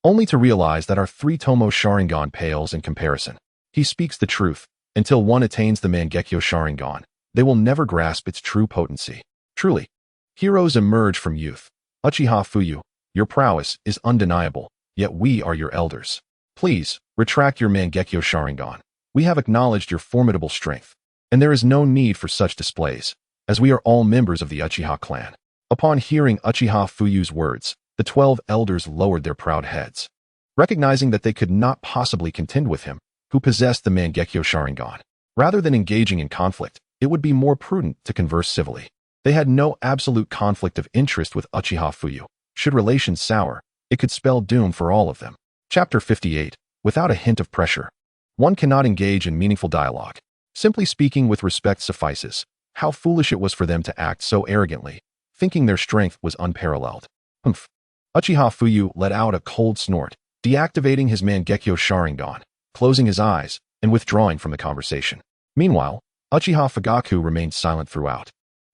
only to realize that our 3 Tomo Sharingan pales in comparison. He speaks the truth. Until one attains the Mangekyo Sharingan, they will never grasp its true potency. Truly, heroes emerge from youth. Uchiha Fuyu, your prowess is undeniable, yet we are your elders. Please, retract your Mangekyo Sharingan. We have acknowledged your formidable strength, and there is no need for such displays, as we are all members of the Uchiha clan. Upon hearing Uchiha Fuyu's words, the 12 elders lowered their proud heads, recognizing that they could not possibly contend with him, who possessed the Mangekyo Sharingan. Rather than engaging in conflict, it would be more prudent to converse civilly. They had no absolute conflict of interest with Uchiha Fuyu. Should relations sour, it could spell doom for all of them. Chapter 58. Without a hint of pressure. One cannot engage in meaningful dialogue. Simply speaking with respect suffices. How foolish it was for them to act so arrogantly, thinking their strength was unparalleled. Humph. Uchiha Fuyu let out a cold snort, deactivating his Mangekyo Sharingan, closing his eyes, and withdrawing from the conversation. Meanwhile, Uchiha Fugaku remained silent throughout,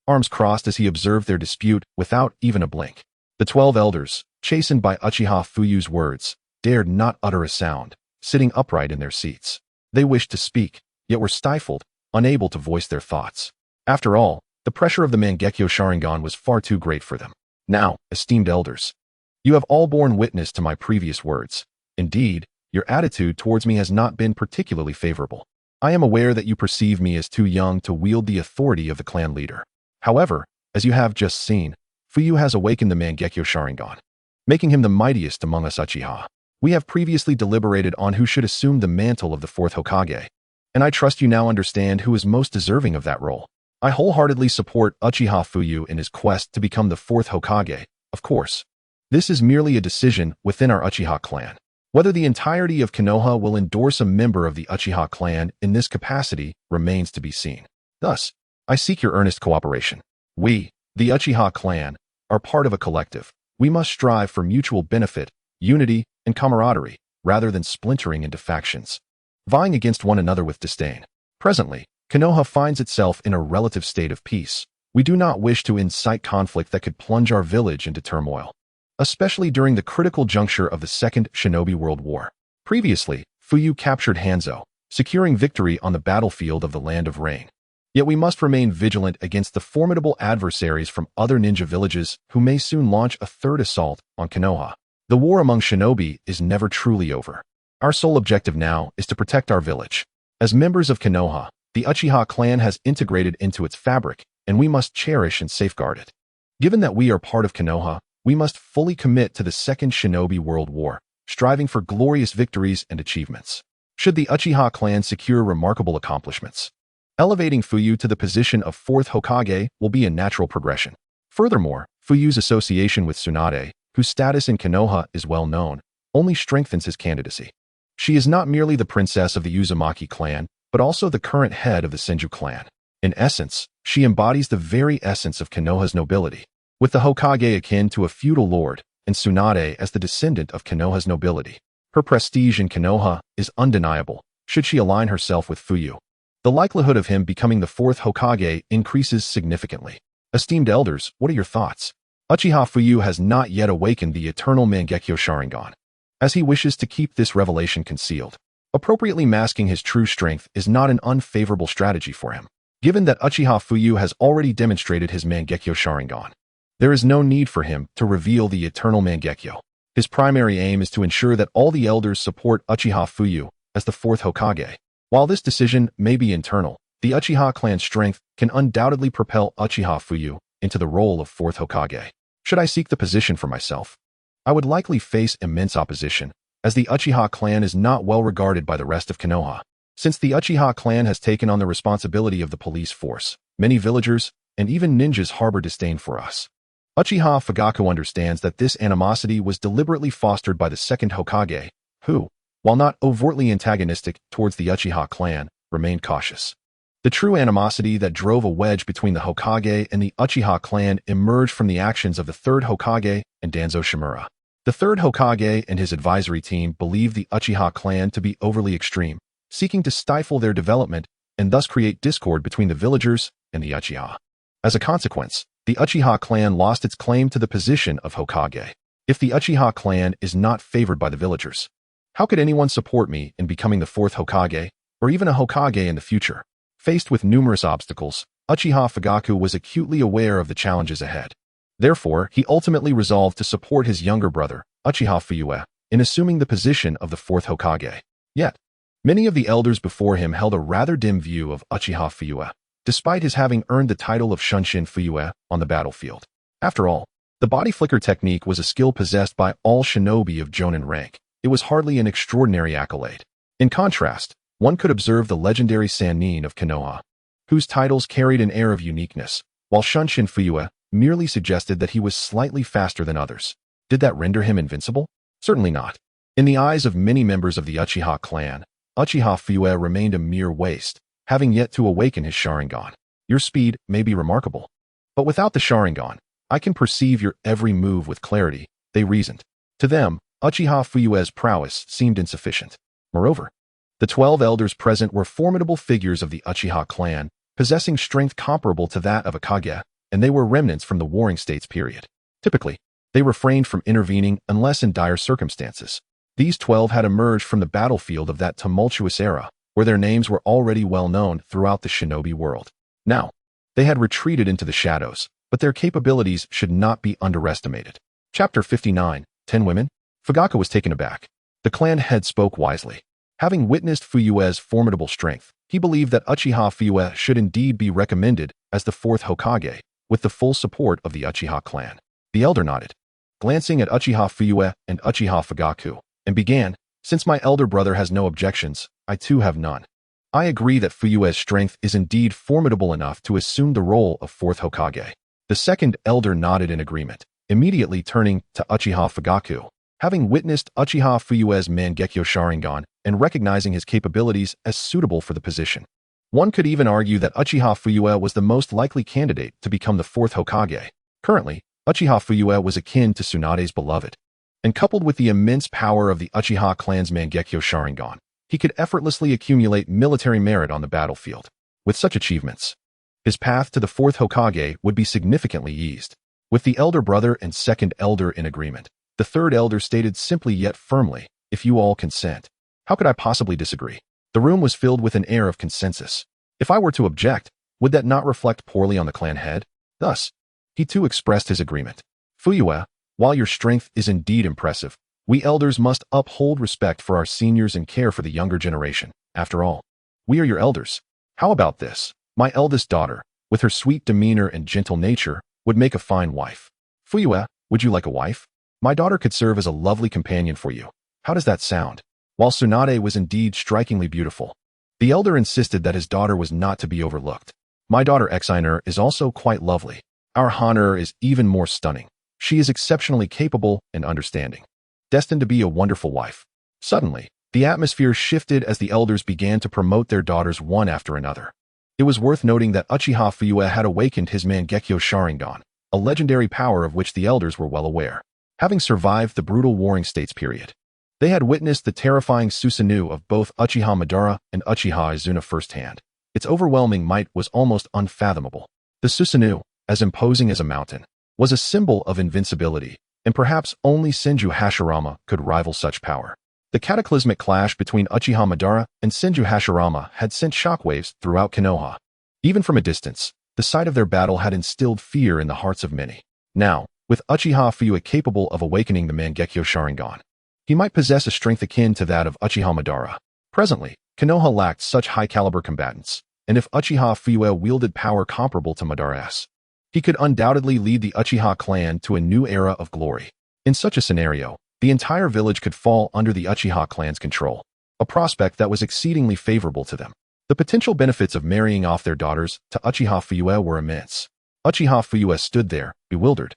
arms crossed as he observed their dispute without even a blink. The 12 elders, chastened by Uchiha Fuyu's words, dared not utter a sound, sitting upright in their seats. They wished to speak, yet were stifled, unable to voice their thoughts. After all, the pressure of the Mangekyo Sharingan was far too great for them. Now, esteemed elders, you have all borne witness to my previous words. Indeed, your attitude towards me has not been particularly favorable. I am aware that you perceive me as too young to wield the authority of the clan leader. However, as you have just seen, Fuyu has awakened the Mangekyo Sharingan, making him the mightiest among us Uchiha. We have previously deliberated on who should assume the mantle of the Fourth Hokage, and I trust you now understand who is most deserving of that role. I wholeheartedly support Uchiha Fuyu in his quest to become the Fourth Hokage, of course. This is merely a decision within our Uchiha clan. Whether the entirety of Konoha will endorse a member of the Uchiha clan in this capacity remains to be seen. Thus, I seek your earnest cooperation. We, the Uchiha clan, are part of a collective. We must strive for mutual benefit, unity, and camaraderie, rather than splintering into factions, vying against one another with disdain. Presently, Konoha finds itself in a relative state of peace. We do not wish to incite conflict that could plunge our village into turmoil, especially during the critical juncture of the Second Shinobi World War. Previously, Fuyu captured Hanzo, securing victory on the battlefield of the Land of Rain. Yet we must remain vigilant against the formidable adversaries from other ninja villages who may soon launch a third assault on Konoha. The war among shinobi is never truly over. Our sole objective now is to protect our village. As members of Konoha, the Uchiha clan has integrated into its fabric, and we must cherish and safeguard it. Given that we are part of Konoha, we must fully commit to the Second Shinobi World War, striving for glorious victories and achievements. Should the Uchiha clan secure remarkable accomplishments, Elevating Fuyu to the position of Fourth Hokage will be a natural progression. Furthermore, Fuyu's association with Tsunade, whose status in Konoha is well known, only strengthens his candidacy. She is not merely the princess of the Uzumaki clan, but also the current head of the Senju clan. In essence, she embodies the very essence of Konoha's nobility, with the Hokage akin to a feudal lord, and Tsunade as the descendant of Konoha's nobility. Her prestige in Konoha is undeniable, should she align herself with Fuyu. The likelihood of him becoming the Fourth Hokage increases significantly. Esteemed elders, what are your thoughts? Uchiha Fuyu has not yet awakened the eternal Mangekyo Sharingan, as he wishes to keep this revelation concealed. Appropriately masking his true strength is not an unfavorable strategy for him, given that Uchiha Fuyu has already demonstrated his Mangekyo Sharingan. There is no need for him to reveal the eternal Mangekyo. His primary aim is to ensure that all the elders support Uchiha Fuyu as the Fourth Hokage. While this decision may be internal, the Uchiha clan's strength can undoubtedly propel Uchiha Fuyu into the role of Fourth Hokage. Should I seek the position for myself, I would likely face immense opposition, as the Uchiha clan is not well regarded by the rest of Konoha. Since the Uchiha clan has taken on the responsibility of the police force, many villagers and even ninjas harbor disdain for us. Uchiha Fugaku understands that this animosity was deliberately fostered by the second Hokage, who, while not overtly antagonistic towards the Uchiha clan, remained cautious. The true animosity that drove a wedge between the Hokage and the Uchiha clan emerged from the actions of the third Hokage and Danzo Shimura. The third Hokage and his advisory team believed the Uchiha clan to be overly extreme, seeking to stifle their development and thus create discord between the villagers and the Uchiha. As a consequence, the Uchiha clan lost its claim to the position of Hokage. If the Uchiha clan is not favored by the villagers, how could anyone support me in becoming the Fourth Hokage, or even a Hokage in the future? Faced with numerous obstacles, Uchiha Fugaku was acutely aware of the challenges ahead. Therefore, he ultimately resolved to support his younger brother, Uchiha Fuyu, in assuming the position of the Fourth Hokage. Yet, many of the elders before him held a rather dim view of Uchiha Fuyu, despite his having earned the title of Shunshin Fuyu on the battlefield. After all, the body flicker technique was a skill possessed by all shinobi of Jonin rank. It was hardly an extraordinary accolade. In contrast, one could observe the legendary Sannin of Konoha, whose titles carried an air of uniqueness, while Shunshin Fuyu merely suggested that he was slightly faster than others. Did that render him invincible? Certainly not. In the eyes of many members of the Uchiha clan, Uchiha Fuyu remained a mere waste, having yet to awaken his Sharingan. Your speed may be remarkable, but without the Sharingan, I can perceive your every move with clarity, they reasoned. To them, Uchiha Fuyu's prowess seemed insufficient. Moreover, the 12 elders present were formidable figures of the Uchiha clan, possessing strength comparable to that of a Kage, and they were remnants from the Warring States period. Typically, they refrained from intervening unless in dire circumstances. These 12 had emerged from the battlefield of that tumultuous era, where their names were already well known throughout the shinobi world. Now, they had retreated into the shadows, but their capabilities should not be underestimated. Chapter 59, 10 Women? Fugaku was taken aback. The clan head spoke wisely. Having witnessed Fuyu's formidable strength, he believed that Uchiha Fuyu should indeed be recommended as the Fourth Hokage, with the full support of the Uchiha clan. The elder nodded, glancing at Uchiha Fuyu and Uchiha Fugaku, and began, "Since my elder brother has no objections, I too have none. I agree that Fuyu's strength is indeed formidable enough to assume the role of Fourth Hokage." The second elder nodded in agreement, immediately turning to Uchiha Fugaku. Having witnessed Uchiha Fuyu's Mangekyo Sharingan and recognizing his capabilities as suitable for the position, one could even argue that Uchiha Fuyu was the most likely candidate to become the Fourth Hokage. Currently, Uchiha Fuyu was akin to Tsunade's beloved, and coupled with the immense power of the Uchiha clan's Mangekyo Sharingan, he could effortlessly accumulate military merit on the battlefield. With such achievements, his path to the Fourth Hokage would be significantly eased. With the elder brother and second elder in agreement, the third elder stated simply yet firmly, "If you all consent." How could I possibly disagree? The room was filled with an air of consensus. If I were to object, would that not reflect poorly on the clan head? Thus, he too expressed his agreement. "Fuyu, while your strength is indeed impressive, we elders must uphold respect for our seniors and care for the younger generation. After all, we are your elders. How about this? My eldest daughter, with her sweet demeanor and gentle nature, would make a fine wife. Fuyu, would you like a wife? My daughter could serve as a lovely companion for you. How does that sound?" While Tsunade was indeed strikingly beautiful, The elder insisted that his daughter was not to be overlooked. My daughter Exiner is also quite lovely. Our Honor is even more stunning. She is exceptionally capable and understanding, destined to be a wonderful wife. Suddenly, the atmosphere shifted as the elders began to promote their daughters one after another. It was worth noting that Uchiha Fuyu had awakened his Mangekyo Sharingan, a legendary power of which the elders were well aware. Having survived the brutal Warring States period, they had witnessed the terrifying Tsunade of both Uchiha Madara and Uchiha Izuna firsthand. Its overwhelming might was almost unfathomable. The Tsunade, as imposing as a mountain, was a symbol of invincibility, and perhaps only Senju Hashirama could rival such power. The cataclysmic clash between Uchiha Madara and Senju Hashirama had sent shockwaves throughout Konoha. Even from a distance, the sight of their battle had instilled fear in the hearts of many. Now, with Uchiha Fuyu capable of awakening the Mangekyo Sharingan, he might possess a strength akin to that of Uchiha Madara. Presently, Konoha lacked such high-caliber combatants, and if Uchiha Fuyu wielded power comparable to Madara's, he could undoubtedly lead the Uchiha clan to a new era of glory. In such a scenario, the entire village could fall under the Uchiha clan's control, a prospect that was exceedingly favorable to them. The potential benefits of marrying off their daughters to Uchiha Fuyu were immense. Uchiha Fuyu stood there, bewildered,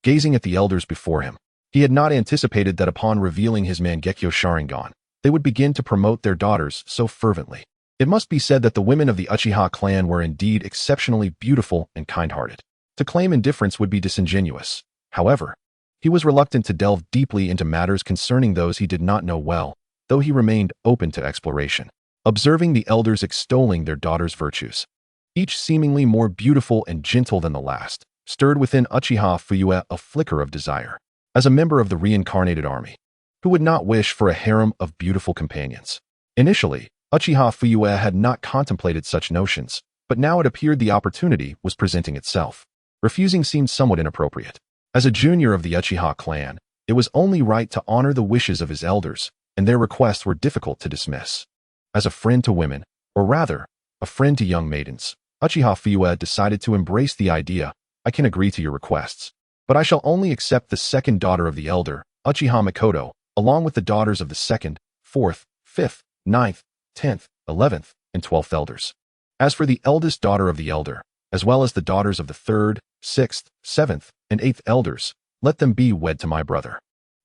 gazing at the elders before him. He had not anticipated that upon revealing his Mangekyo Sharingan, they would begin to promote their daughters so fervently. It must be said that the women of the Uchiha clan were indeed exceptionally beautiful and kind-hearted. To claim indifference would be disingenuous. However, he was reluctant to delve deeply into matters concerning those he did not know well, though he remained open to exploration. Observing the elders extolling their daughters' virtues, each seemingly more beautiful and gentle than the last, stirred within Uchiha Fuyu a flicker of desire. As a member of the reincarnated army, who would not wish for a harem of beautiful companions? Initially, Uchiha Fuyu had not contemplated such notions, but now it appeared the opportunity was presenting itself. Refusing seemed somewhat inappropriate. As a junior of the Uchiha clan, it was only right to honor the wishes of his elders, and their requests were difficult to dismiss. As a friend to women, or rather, a friend to young maidens, Uchiha Fuyu decided to embrace the idea. I can agree to your requests, but I shall only accept the second daughter of the elder, Uchiha Mikoto, along with the daughters of the second, fourth, fifth, ninth, 10th, 11th, and 12th elders. As for the eldest daughter of the elder, as well as the daughters of the 3rd, 6th, 7th, and 8th elders, let them be wed to my brother.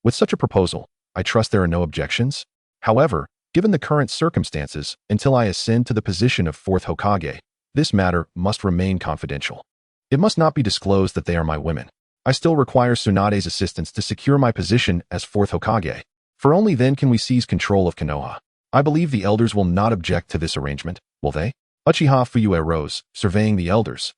With such a proposal, I trust there are no objections. However, given the current circumstances, until I ascend to the position of Fourth Hokage, this matter must remain confidential. It must not be disclosed that they are my women. I still require Tsunade's assistance to secure my position as Fourth Hokage, for only then can we seize control of Konoha. I believe the elders will not object to this arrangement, will they? Uchiha Fuyu rose, surveying the elders,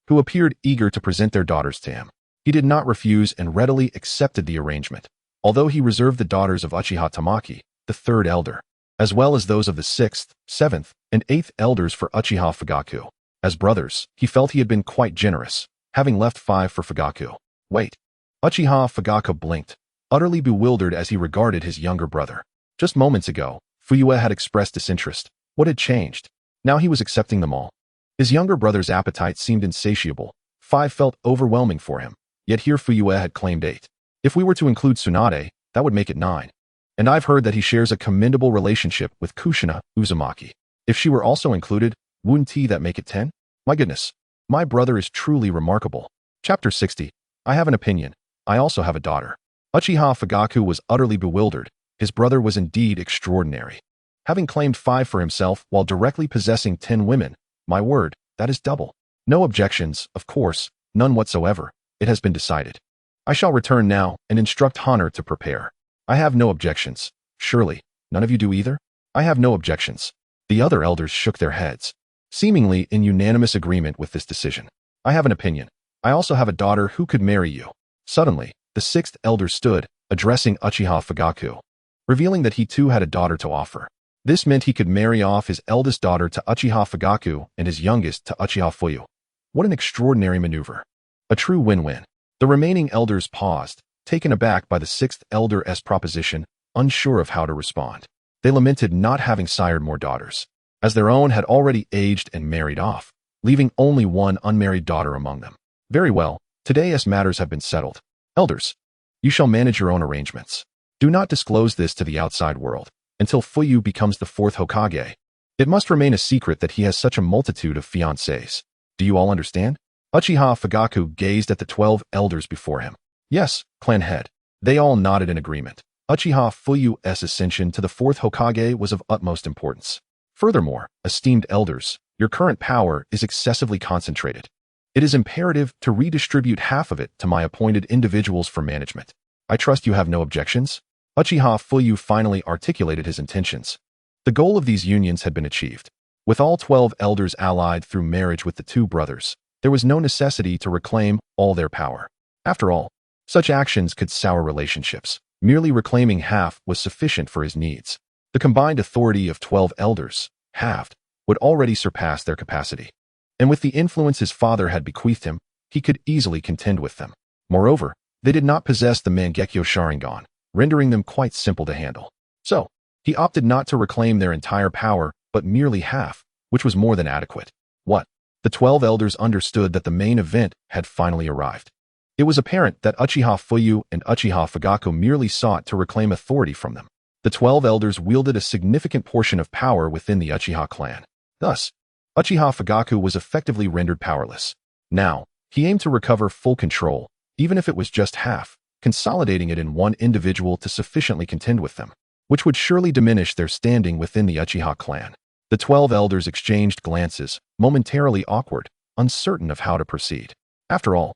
who appeared eager to present their daughters to him. He did not refuse and readily accepted the arrangement, although he reserved the daughters of Uchiha Tamaki, the 3rd elder, as well as those of the 6th, 7th, and 8th elders for Uchiha Fugaku. As brothers, he felt he had been quite generous, having left 5 for Fugaku. Wait. Uchiha Fugaku blinked, utterly bewildered as he regarded his younger brother. Just moments ago, Fuyu had expressed disinterest. What had changed? Now he was accepting them all. His younger brother's appetite seemed insatiable. 5 felt overwhelming for him, yet here Fuyu had claimed 8. If we were to include Tsunade, that would make it 9. And I've heard that he shares a commendable relationship with Kushina Uzumaki. If she were also included, wouldn't that make it 10? My goodness, my brother is truly remarkable. Chapter 60. I have an opinion. I also have a daughter. Uchiha Fugaku was utterly bewildered. His brother was indeed extraordinary. Having claimed 5 for himself while directly possessing 10 women, my word, that is double. No objections, of course, none whatsoever. It has been decided. I shall return now and instruct Honor to prepare. I have no objections. Surely, none of you do either? I have no objections. The other elders shook their heads, seemingly in unanimous agreement with this decision. I have an opinion. I also have a daughter who could marry you. Suddenly, the 6th elder stood, addressing Uchiha Fugaku, revealing that he too had a daughter to offer. This meant he could marry off his eldest daughter to Uchiha Fugaku and his youngest to Uchiha Fuyu. What an extraordinary maneuver. A true win-win. The remaining elders paused, taken aback by the 6th elder's proposition, unsure of how to respond. They lamented not having sired more daughters, as their own had already aged and married off, leaving only one unmarried daughter among them. Very well, today's matters have been settled. Elders, you shall manage your own arrangements. Do not disclose this to the outside world until Fuyu becomes the 4th Hokage. It must remain a secret that he has such a multitude of fiancées. Do you all understand? Uchiha Fugaku gazed at the 12 elders before him. Yes, clan head. They all nodded in agreement. Uchiha Fuyu's ascension to the Fourth Hokage was of utmost importance. Furthermore, esteemed elders, your current power is excessively concentrated. It is imperative to redistribute half of it to my appointed individuals for management. I trust you have no objections? Uchiha Fuyu finally articulated his intentions. The goal of these unions had been achieved. With all 12 elders allied through marriage with the two brothers, there was no necessity to reclaim all their power. After all, such actions could sour relationships. Merely reclaiming half was sufficient for his needs. The combined authority of 12 elders, halved, would already surpass their capacity. And with the influence his father had bequeathed him, he could easily contend with them. Moreover, they did not possess the Mangekyo Sharingan, rendering them quite simple to handle. So, he opted not to reclaim their entire power, but merely half, which was more than adequate. What? The 12 elders understood that the main event had finally arrived. It was apparent that Uchiha Fuyu and Uchiha Fugaku merely sought to reclaim authority from them. The 12 elders wielded a significant portion of power within the Uchiha clan. Thus, Uchiha Fugaku was effectively rendered powerless. Now, he aimed to recover full control, even if it was just half, consolidating it in one individual to sufficiently contend with them, which would surely diminish their standing within the Uchiha clan. The 12 elders exchanged glances, momentarily awkward, uncertain of how to proceed. After all,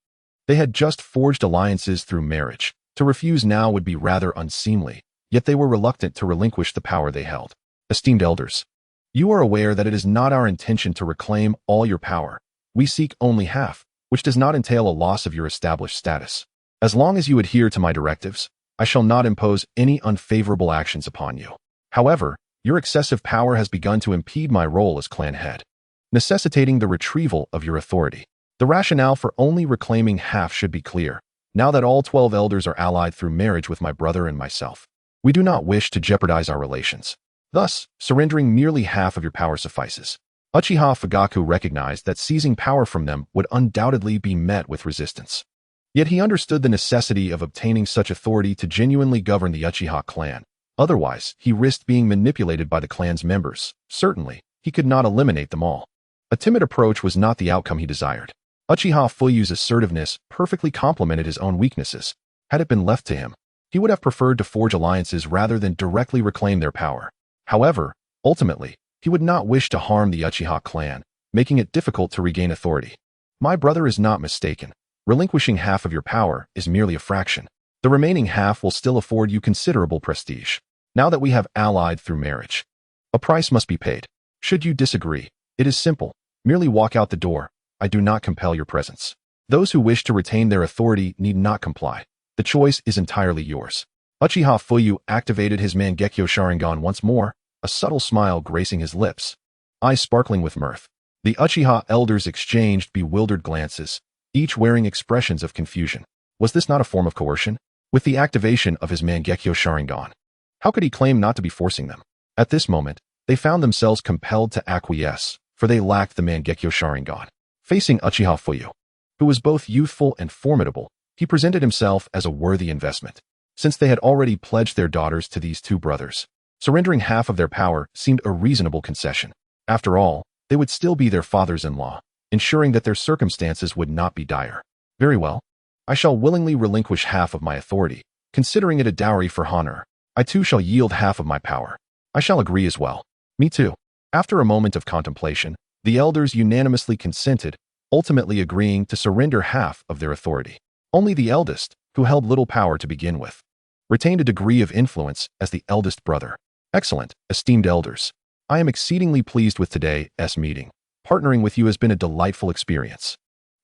they had just forged alliances through marriage. To refuse now would be rather unseemly, yet they were reluctant to relinquish the power they held. Esteemed elders, you are aware that it is not our intention to reclaim all your power. We seek only half, which does not entail a loss of your established status. As long as you adhere to my directives, I shall not impose any unfavorable actions upon you. However, your excessive power has begun to impede my role as clan head, necessitating the retrieval of your authority. The rationale for only reclaiming half should be clear, now that all 12 elders are allied through marriage with my brother and myself. We do not wish to jeopardize our relations. Thus, surrendering merely half of your power suffices. Uchiha Fugaku recognized that seizing power from them would undoubtedly be met with resistance. Yet he understood the necessity of obtaining such authority to genuinely govern the Uchiha clan. Otherwise, he risked being manipulated by the clan's members. Certainly, he could not eliminate them all. A timid approach was not the outcome he desired. Uchiha Fuyu's assertiveness perfectly complemented his own weaknesses. Had it been left to him, he would have preferred to forge alliances rather than directly reclaim their power. However, ultimately, he would not wish to harm the Uchiha clan, making it difficult to regain authority. My brother is not mistaken. Relinquishing half of your power is merely a fraction. The remaining half will still afford you considerable prestige. Now that we have allied through marriage, a price must be paid. Should you disagree, it is simple. Merely walk out the door. I do not compel your presence. Those who wish to retain their authority need not comply. The choice is entirely yours. Uchiha Fuyu activated his Mangekyo Sharingan once more, a subtle smile gracing his lips, eyes sparkling with mirth. The Uchiha elders exchanged bewildered glances, each wearing expressions of confusion. Was this not a form of coercion? With the activation of his Mangekyo Sharingan, how could he claim not to be forcing them? At this moment, they found themselves compelled to acquiesce, for they lacked the Mangekyo Sharingan. Facing Uchiha Fuyu, who was both youthful and formidable, he presented himself as a worthy investment. Since they had already pledged their daughters to these two brothers, surrendering half of their power seemed a reasonable concession. After all, they would still be their fathers-in-law, ensuring that their circumstances would not be dire. Very well. I shall willingly relinquish half of my authority, considering it a dowry for honor. I too shall yield half of my power. I shall agree as well. Me too. After a moment of contemplation, the elders unanimously consented, ultimately agreeing to surrender half of their authority. Only the eldest, who held little power to begin with, retained a degree of influence as the eldest brother. Excellent, esteemed elders. I am exceedingly pleased with today's meeting. Partnering with you has been a delightful experience.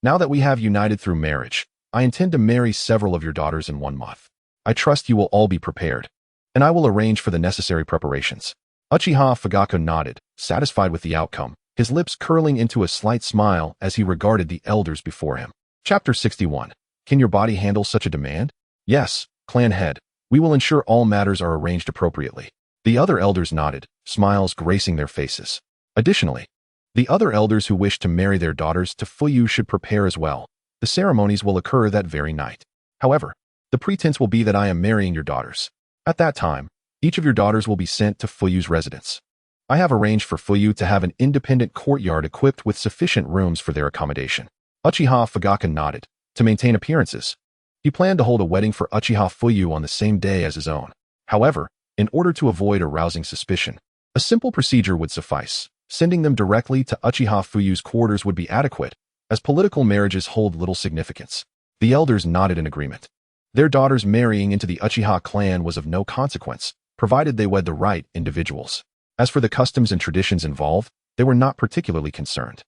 Now that we have united through marriage, I intend to marry several of your daughters in 1 month. I trust you will all be prepared, and I will arrange for the necessary preparations. Uchiha Fugaku nodded, satisfied with the outcome, his lips curling into a slight smile as he regarded the elders before him. Chapter 61. Can your body handle such a demand? Yes, clan head. We will ensure all matters are arranged appropriately. The other elders nodded, smiles gracing their faces. Additionally, the other elders who wish to marry their daughters to Fuyu should prepare as well. The ceremonies will occur that very night. However, the pretense will be that I am marrying your daughters. At that time, each of your daughters will be sent to Fuyu's residence. I have arranged for Fuyu to have an independent courtyard equipped with sufficient rooms for their accommodation. Uchiha Fugaku nodded. To maintain appearances, he planned to hold a wedding for Uchiha Fuyu on the same day as his own. However, in order to avoid arousing suspicion, a simple procedure would suffice. Sending them directly to Uchiha Fuyu's quarters would be adequate, as political marriages hold little significance. The elders nodded in agreement. Their daughters marrying into the Uchiha clan was of no consequence, provided they wed the right individuals. As for the customs and traditions involved, they were not particularly concerned.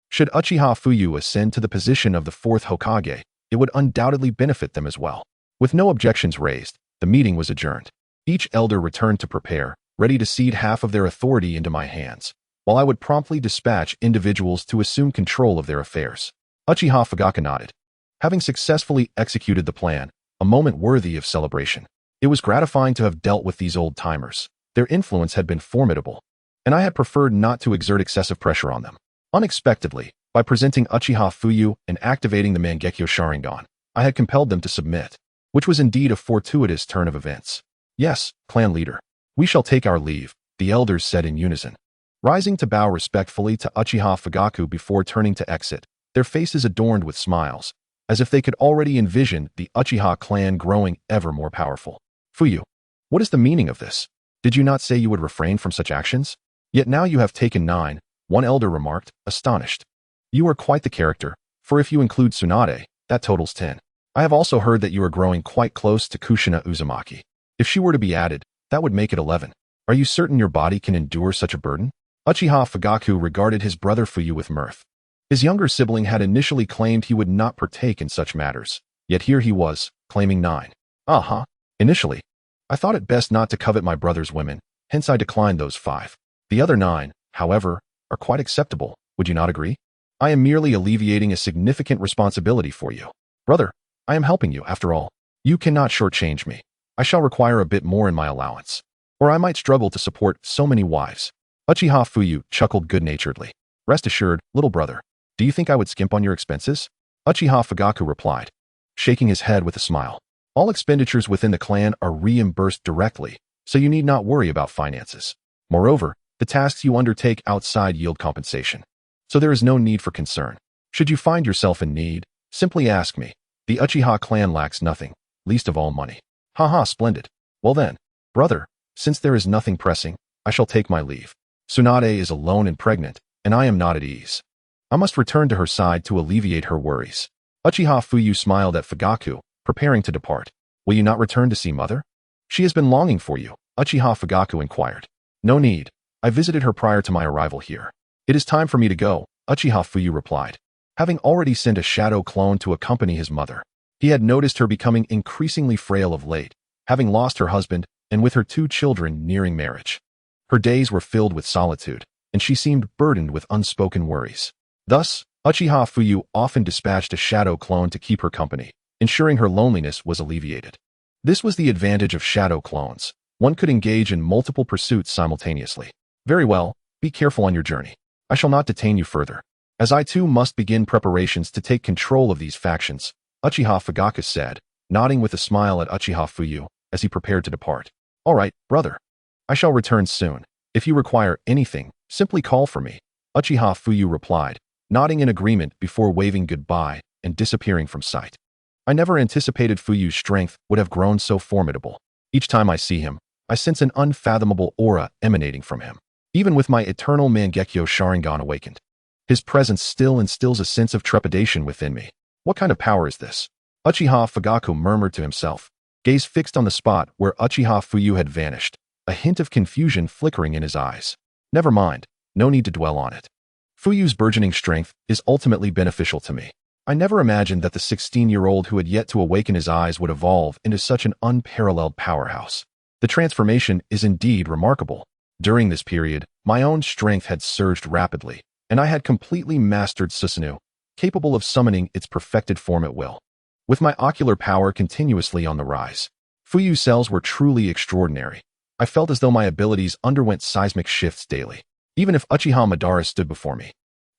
Should Uchiha Fuyu ascend to the position of the Fourth Hokage, it would undoubtedly benefit them as well. With no objections raised, the meeting was adjourned. Each elder returned to prepare, ready to cede half of their authority into my hands, while I would promptly dispatch individuals to assume control of their affairs. Uchiha Fugaku nodded. Having successfully executed the plan, a moment worthy of celebration. It was gratifying to have dealt with these old-timers. Their influence had been formidable, and I had preferred not to exert excessive pressure on them. Unexpectedly, by presenting Uchiha Fuyu and activating the Mangekyo Sharingan, I had compelled them to submit, which was indeed a fortuitous turn of events. Yes, clan leader. We shall take our leave, the elders said in unison. Rising to bow respectfully to Uchiha Fugaku before turning to exit, their faces adorned with smiles, as if they could already envision the Uchiha clan growing ever more powerful. Fuyu, what is the meaning of this? Did you not say you would refrain from such actions? Yet now you have taken 9, one elder remarked, astonished. You are quite the character, for if you include Tsunade, that totals 10. I have also heard that you are growing quite close to Kushina Uzumaki. If she were to be added, that would make it 11. Are you certain your body can endure such a burden? Uchiha Fugaku regarded his brother Fuyu with mirth. His younger sibling had initially claimed he would not partake in such matters, yet here he was, claiming 9. Initially, I thought it best not to covet my brother's women, hence I declined those 5. The other 9, however, are quite acceptable, would you not agree? I am merely alleviating a significant responsibility for you. Brother, I am helping you, after all. You cannot shortchange me. I shall require a bit more in my allowance, or I might struggle to support so many wives. Uchiha Fuyu chuckled good-naturedly. Rest assured, little brother. Do you think I would skimp on your expenses? Uchiha Fugaku replied, shaking his head with a smile. All expenditures within the clan are reimbursed directly, so you need not worry about finances. Moreover, the tasks you undertake outside yield compensation, so there is no need for concern. Should you find yourself in need, simply ask me. The Uchiha clan lacks nothing, least of all money. Splendid. Well then, brother, since there is nothing pressing, I shall take my leave. Tsunade is alone and pregnant, and I am not at ease. I must return to her side to alleviate her worries. Uchiha Fuyu smiled at Fugaku, preparing to depart. Will you not return to see mother? She has been longing for you, Uchiha Fugaku inquired. No need. I visited her prior to my arrival here. It is time for me to go, Uchiha Fuyu replied. Having already sent a shadow clone to accompany his mother, he had noticed her becoming increasingly frail of late, having lost her husband and with her 2 children nearing marriage. Her days were filled with solitude, and she seemed burdened with unspoken worries. Thus, Uchiha Fuyu often dispatched a shadow clone to keep her company, ensuring her loneliness was alleviated. This was the advantage of shadow clones. One could engage in multiple pursuits simultaneously. Very well, be careful on your journey. I shall not detain you further, as I too must begin preparations to take control of these factions, Uchiha Fugaku said, nodding with a smile at Uchiha Fuyu as he prepared to depart. All right, brother. I shall return soon. If you require anything, simply call for me, Uchiha Fuyu replied, nodding in agreement before waving goodbye and disappearing from sight. I never anticipated Fuyu's strength would have grown so formidable. Each time I see him, I sense an unfathomable aura emanating from him. Even with my eternal Mangekyo Sharingan awakened, his presence still instills a sense of trepidation within me. What kind of power is this? Uchiha Fugaku murmured to himself, gaze fixed on the spot where Uchiha Fuyu had vanished, a hint of confusion flickering in his eyes. Never mind, no need to dwell on it. Fuyu's burgeoning strength is ultimately beneficial to me. I never imagined that the 16-year-old who had yet to awaken his eyes would evolve into such an unparalleled powerhouse. The transformation is indeed remarkable. During this period, my own strength had surged rapidly, and I had completely mastered Susanoo, capable of summoning its perfected form at will. With my ocular power continuously on the rise, Fuyu's cells were truly extraordinary. I felt as though my abilities underwent seismic shifts daily. Even if Uchiha Madara stood before me,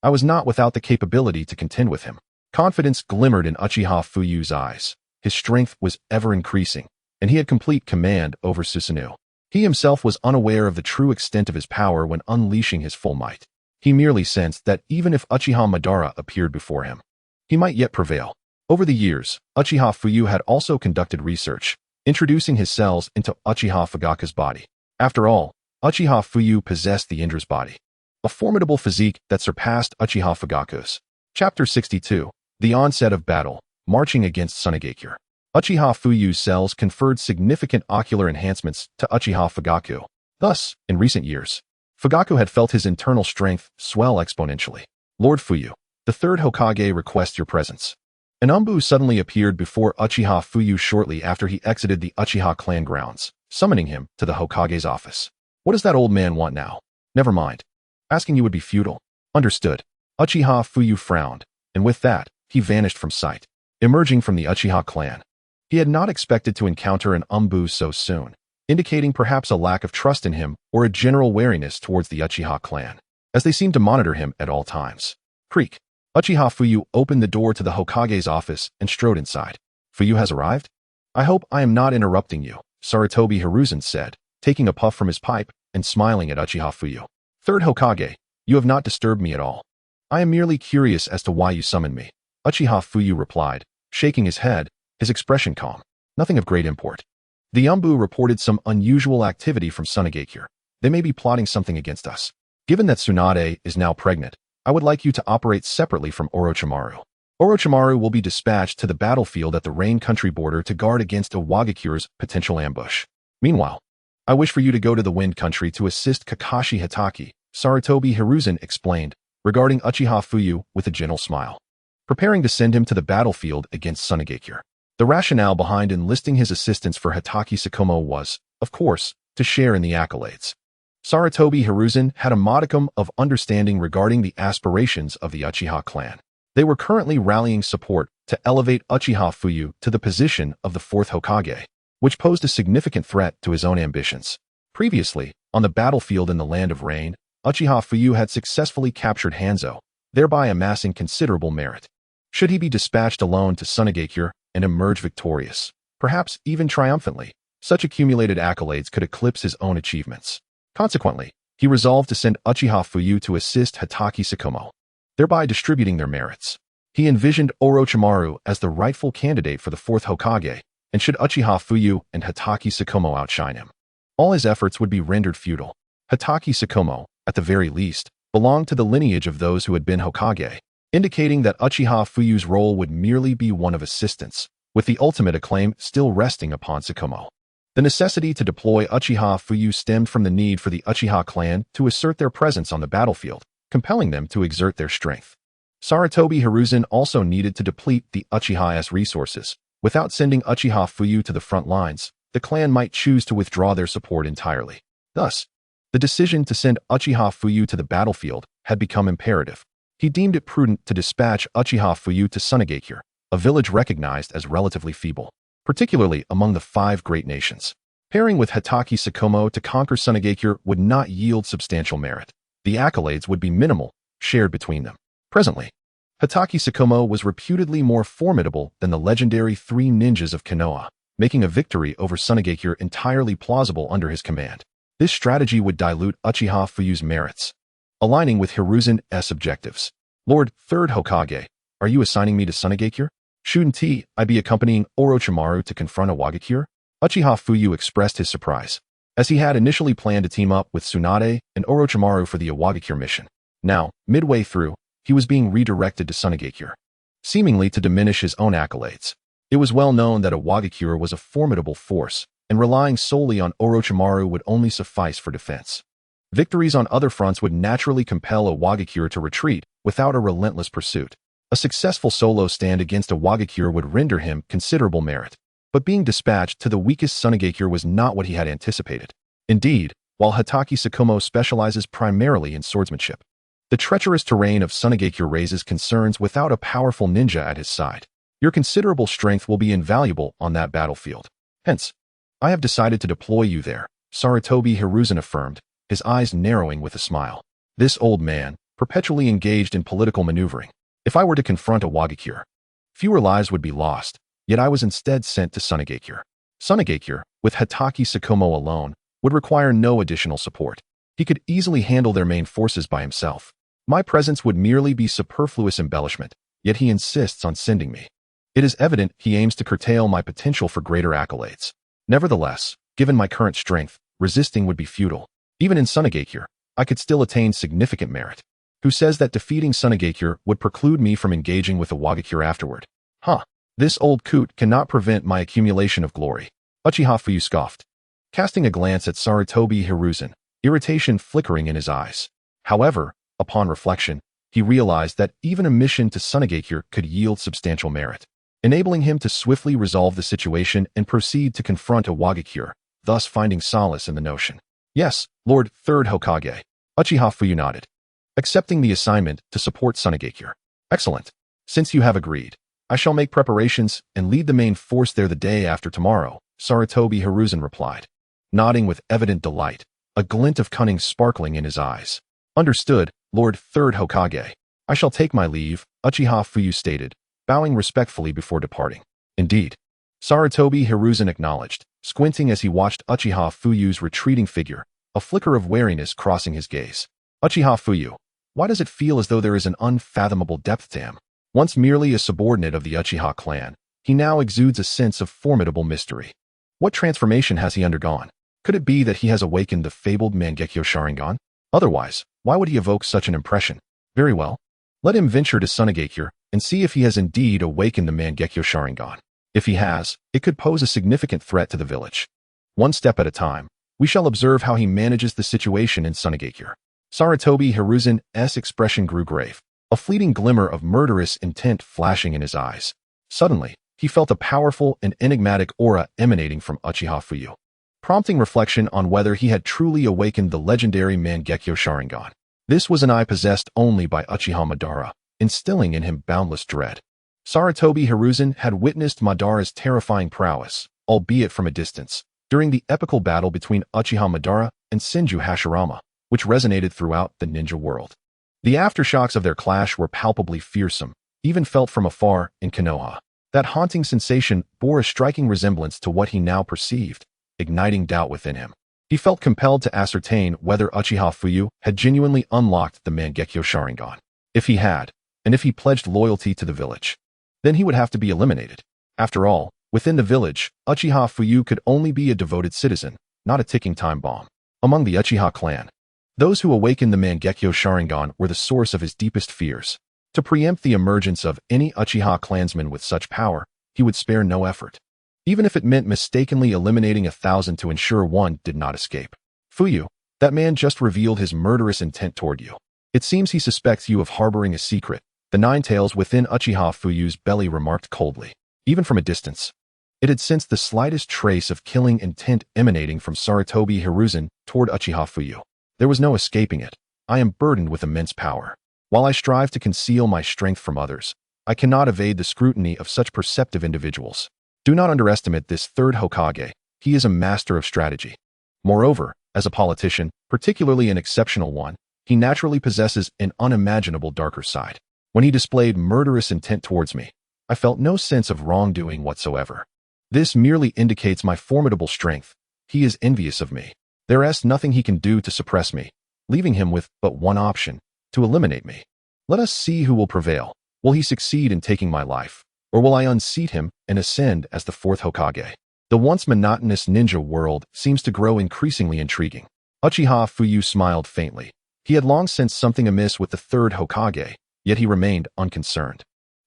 I was not without the capability to contend with him. Confidence glimmered in Uchiha Fuyu's eyes. His strength was ever increasing, and he had complete command over Susanoo. He himself was unaware of the true extent of his power when unleashing his full might. He merely sensed that even if Uchiha Madara appeared before him, he might yet prevail. Over the years, Uchiha Fuyu had also conducted research, introducing his cells into Uchiha Fugaku's body. After all, Uchiha Fuyu possessed the Indra's body, a formidable physique that surpassed Uchiha Fugaku's. Chapter 62. The Onset of Battle, Marching Against Tsunade. Uchiha Fuyu's cells conferred significant ocular enhancements to Uchiha Fugaku. Thus, in recent years, Fugaku had felt his internal strength swell exponentially. Lord Fuyu, the third Hokage requests your presence. An Umbu suddenly appeared before Uchiha Fuyu shortly after he exited the Uchiha clan grounds, summoning him to the Hokage's office. What does that old man want now? Never mind. Asking you would be futile. Understood. Uchiha Fuyu frowned, and with that, he vanished from sight, emerging from the Uchiha clan. He had not expected to encounter an Umbu so soon, indicating perhaps a lack of trust in him or a general wariness towards the Uchiha clan, as they seemed to monitor him at all times. Creak. Uchiha Fuyu opened the door to the Hokage's office and strode inside. Fuyu has arrived? I hope I am not interrupting you, Sarutobi Hiruzen said, taking a puff from his pipe and smiling at Uchiha Fuyu. Third Hokage, you have not disturbed me at all. I am merely curious as to why you summoned me. Uchiha Fuyu replied, shaking his head, his expression calm. Nothing of great import. The Umbu reported some unusual activity from Tsunade. They may be plotting something against us. Given that Tsunade is now pregnant, I would like you to operate separately from Orochimaru. Orochimaru will be dispatched to the battlefield at the Rain Country border to guard against Awagakure's potential ambush. Meanwhile, I wish for you to go to the Wind Country to assist Kakashi Hitaki, Sarutobi Hiruzen explained, regarding Uchiha Fuyu with a gentle smile, preparing to send him to the battlefield against Tsunade. The rationale behind enlisting his assistance for Hitaki Tsukumo was, of course, to share in the accolades. Sarutobi Hiruzen had a modicum of understanding regarding the aspirations of the Uchiha clan. They were currently rallying support to elevate Uchiha Fuyu to the position of the Fourth Hokage, which posed a significant threat to his own ambitions. Previously, on the battlefield in the Land of Rain, Uchiha Fuyu had successfully captured Hanzo, thereby amassing considerable merit. Should he be dispatched alone to Tsunade and emerge victorious, perhaps even triumphantly, such accumulated accolades could eclipse his own achievements. Consequently, he resolved to send Uchiha Fuyu to assist Hitaki Tsukumo, thereby distributing their merits. He envisioned Orochimaru as the rightful candidate for the Fourth Hokage, and should Uchiha Fuyu and Hitaki Tsukumo outshine him, all his efforts would be rendered futile. Hitaki Tsukumo, at the very least, belonged to the lineage of those who had been Hokage, indicating that Uchiha Fuyu's role would merely be one of assistance, with the ultimate acclaim still resting upon Tsukumo. The necessity to deploy Uchiha Fuyu stemmed from the need for the Uchiha clan to assert their presence on the battlefield, compelling them to exert their strength. Sarutobi Hiruzen also needed to deplete the Uchiha's resources. Without sending Uchiha Fuyu to the front lines, the clan might choose to withdraw their support entirely. Thus, the decision to send Uchiha Fuyu to the battlefield had become imperative. He deemed it prudent to dispatch Uchiha Fuyu to Tsunade, a village recognized as relatively feeble, particularly among the 5 great nations. Pairing with Hitaki Tsukumo to conquer Tsunade would not yield substantial merit. The accolades would be minimal, shared between them. Presently, Hitaki Tsukumo was reputedly more formidable than the legendary 3 ninjas of Konoha, making a victory over Tsunade entirely plausible under his command. This strategy would dilute Uchiha Fuyu's merits, aligning with Hiruzen's objectives. Lord Third Hokage, are you assigning me to Tsunade? Shouldn't I be accompanying Orochimaru to confront Awagakure? Uchiha Fuyu expressed his surprise, as he had initially planned to team up with Tsunade and Orochimaru for the Awagakure mission. Now, midway through, he was being redirected to Tsunade, seemingly to diminish his own accolades. It was well known that Awagakure was a formidable force, and relying solely on Orochimaru would only suffice for defense. Victories on other fronts would naturally compel Awagakure to retreat without a relentless pursuit. A successful solo stand against Awagakure would render him considerable merit. But being dispatched to the weakest Tsunade was not what he had anticipated. Indeed, while Hitaki Tsukumo specializes primarily in swordsmanship, the treacherous terrain of Tsunade raises concerns without a powerful ninja at his side. Your considerable strength will be invaluable on that battlefield. Hence, I have decided to deploy you there, Sarutobi Hiruzen affirmed, his eyes narrowing with a smile. This old man, perpetually engaged in political maneuvering. If I were to confront Awagakure, fewer lives would be lost, yet I was instead sent to Tsunade. Tsunade, with Hitaki Tsukumo alone, would require no additional support. He could easily handle their main forces by himself. My presence would merely be superfluous embellishment, yet he insists on sending me. It is evident he aims to curtail my potential for greater accolades. Nevertheless, given my current strength, resisting would be futile. Even in Tsunade, I could still attain significant merit. Who says that defeating Tsunade would preclude me from engaging with awakens afterward? This old coot cannot prevent my accumulation of glory. Uchiha Fuyu scoffed, casting a glance at Sarutobi Hiruzen, irritation flickering in his eyes. However, upon reflection, he realized that even a mission to Tsunade could yield substantial merit, enabling him to swiftly resolve the situation and proceed to confront awakens, thus finding solace in the notion. Yes, Lord Third Hokage. Uchiha Fuyu nodded, accepting the assignment to support Tsunade. Excellent. Since you have agreed, I shall make preparations and lead the main force there the day after tomorrow, Sarutobi Hiruzen replied, nodding with evident delight, a glint of cunning sparkling in his eyes. Understood, Lord Third Hokage. I shall take my leave, Uchiha Fuyu stated, bowing respectfully before departing. Indeed. Sarutobi Hiruzen acknowledged, squinting as he watched Uchiha Fuyu's retreating figure, a flicker of wariness crossing his gaze. Uchiha Fuyu, why does it feel as though there is an unfathomable depth to him? Once merely a subordinate of the Uchiha clan, he now exudes a sense of formidable mystery. What transformation has he undergone? Could it be that he has awakened the fabled Mangekyo Sharingan? Otherwise, why would he evoke such an impression? Very well. Let him venture to Tsunade and see if he has indeed awakened the Mangekyo Sharingan. If he has, it could pose a significant threat to the village. One step at a time, we shall observe how he manages the situation in Tsunade. Sarutobi Hiruzen's expression grew grave, a fleeting glimmer of murderous intent flashing in his eyes. Suddenly, he felt a powerful and enigmatic aura emanating from Uchiha Fuyu, prompting reflection on whether he had truly awakened the legendary Mangekyo Sharingan. This was an eye possessed only by Uchiha Madara, instilling in him boundless dread. Sarutobi Hiruzen had witnessed Madara's terrifying prowess, albeit from a distance, during the epical battle between Uchiha Madara and Senju Hashirama, which resonated throughout the ninja world. The aftershocks of their clash were palpably fearsome, even felt from afar in Konoha. That haunting sensation bore a striking resemblance to what he now perceived, igniting doubt within him. He felt compelled to ascertain whether Uchiha Fuyu had genuinely unlocked the Mangekyo Sharingan. If he had, and if he pledged loyalty to the village, then he would have to be eliminated. After all, within the village, Uchiha Fuyu could only be a devoted citizen, not a ticking time bomb. Among the Uchiha clan, those who awakened the Mangekyo Sharingan were the source of his deepest fears. To preempt the emergence of any Uchiha clansman with such power, he would spare no effort, even if it meant mistakenly eliminating 1,000 to ensure one did not escape. Fuyu, that man just revealed his murderous intent toward you. It seems he suspects you of harboring a secret, the nine tails within Uchiha Fuyu's belly remarked coldly. Even from a distance, it had sensed the slightest trace of killing intent emanating from Sarutobi Hiruzen toward Uchiha Fuyu. There was no escaping it. I am burdened with immense power. While I strive to conceal my strength from others, I cannot evade the scrutiny of such perceptive individuals. Do not underestimate this third Hokage. He is a master of strategy. Moreover, as a politician, particularly an exceptional one, he naturally possesses an unimaginable darker side. When he displayed murderous intent towards me, I felt no sense of wrongdoing whatsoever. This merely indicates my formidable strength. He is envious of me. There is nothing he can do to suppress me, leaving him with but one option, to eliminate me. Let us see who will prevail. Will he succeed in taking my life, or will I unseat him and ascend as the fourth Hokage? The once monotonous ninja world seems to grow increasingly intriguing. Uchiha Fuyu smiled faintly. He had long sensed something amiss with the third Hokage, yet he remained unconcerned.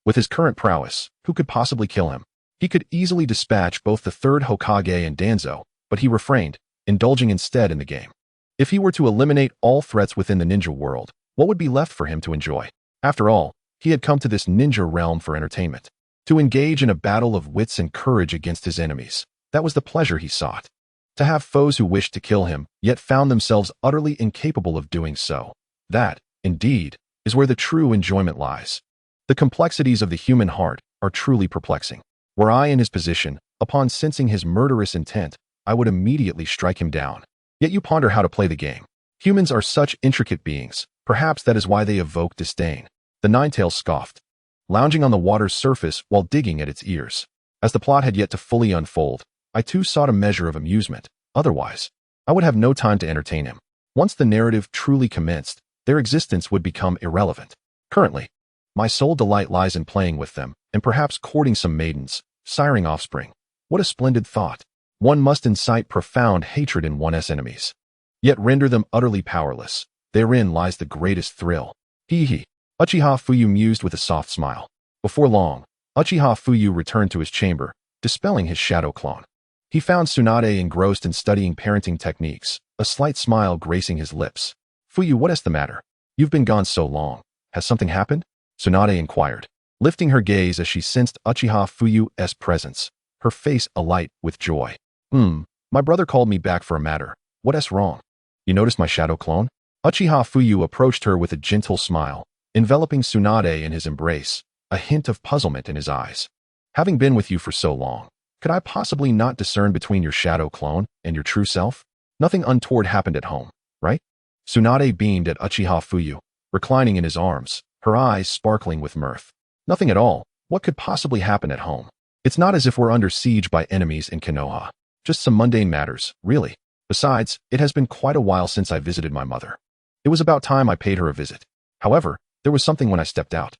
With his current prowess, who could possibly kill him? He could easily dispatch both the third Hokage and Danzo, but he refrained, indulging instead in the game. If he were to eliminate all threats within the ninja world, what would be left for him to enjoy? After all, he had come to this ninja realm for entertainment. To engage in a battle of wits and courage against his enemies, that was the pleasure he sought. To have foes who wished to kill him, yet found themselves utterly incapable of doing so. That, indeed, is where the true enjoyment lies. The complexities of the human heart are truly perplexing. Were I in his position, upon sensing his murderous intent, I would immediately strike him down. Yet you ponder how to play the game. Humans are such intricate beings, perhaps that is why they evoke disdain. The Ninetails scoffed, lounging on the water's surface while digging at its ears. As the plot had yet to fully unfold, I too sought a measure of amusement. Otherwise, I would have no time to entertain him. Once the narrative truly commenced, their existence would become irrelevant. Currently, my sole delight lies in playing with them, and perhaps courting some maidens, siring offspring. What a splendid thought. One must incite profound hatred in one's enemies, yet render them utterly powerless. Therein lies the greatest thrill. Hee. Uchiha Fuyu mused with a soft smile. Before long, Uchiha Fuyu returned to his chamber, dispelling his shadow clone. He found Tsunade engrossed in studying parenting techniques, a slight smile gracing his lips. Fuyu, what is the matter? You've been gone so long. Has something happened? Tsunade inquired, lifting her gaze as she sensed Uchiha Fuyu's presence, her face alight with joy. My brother called me back for a matter. What's wrong? You noticed my shadow clone? Uchiha Fuyu approached her with a gentle smile, enveloping Tsunade in his embrace, a hint of puzzlement in his eyes. Having been with you for so long, could I possibly not discern between your shadow clone and your true self? Nothing untoward happened at home, right? Tsunade beamed at Uchiha Fuyu, reclining in his arms, her eyes sparkling with mirth. Nothing at all. What could possibly happen at home? It's not as if we're under siege by enemies in Konoha. Just some mundane matters, really. Besides, it has been quite a while since I visited my mother. It was about time I paid her a visit. However, there was something when I stepped out.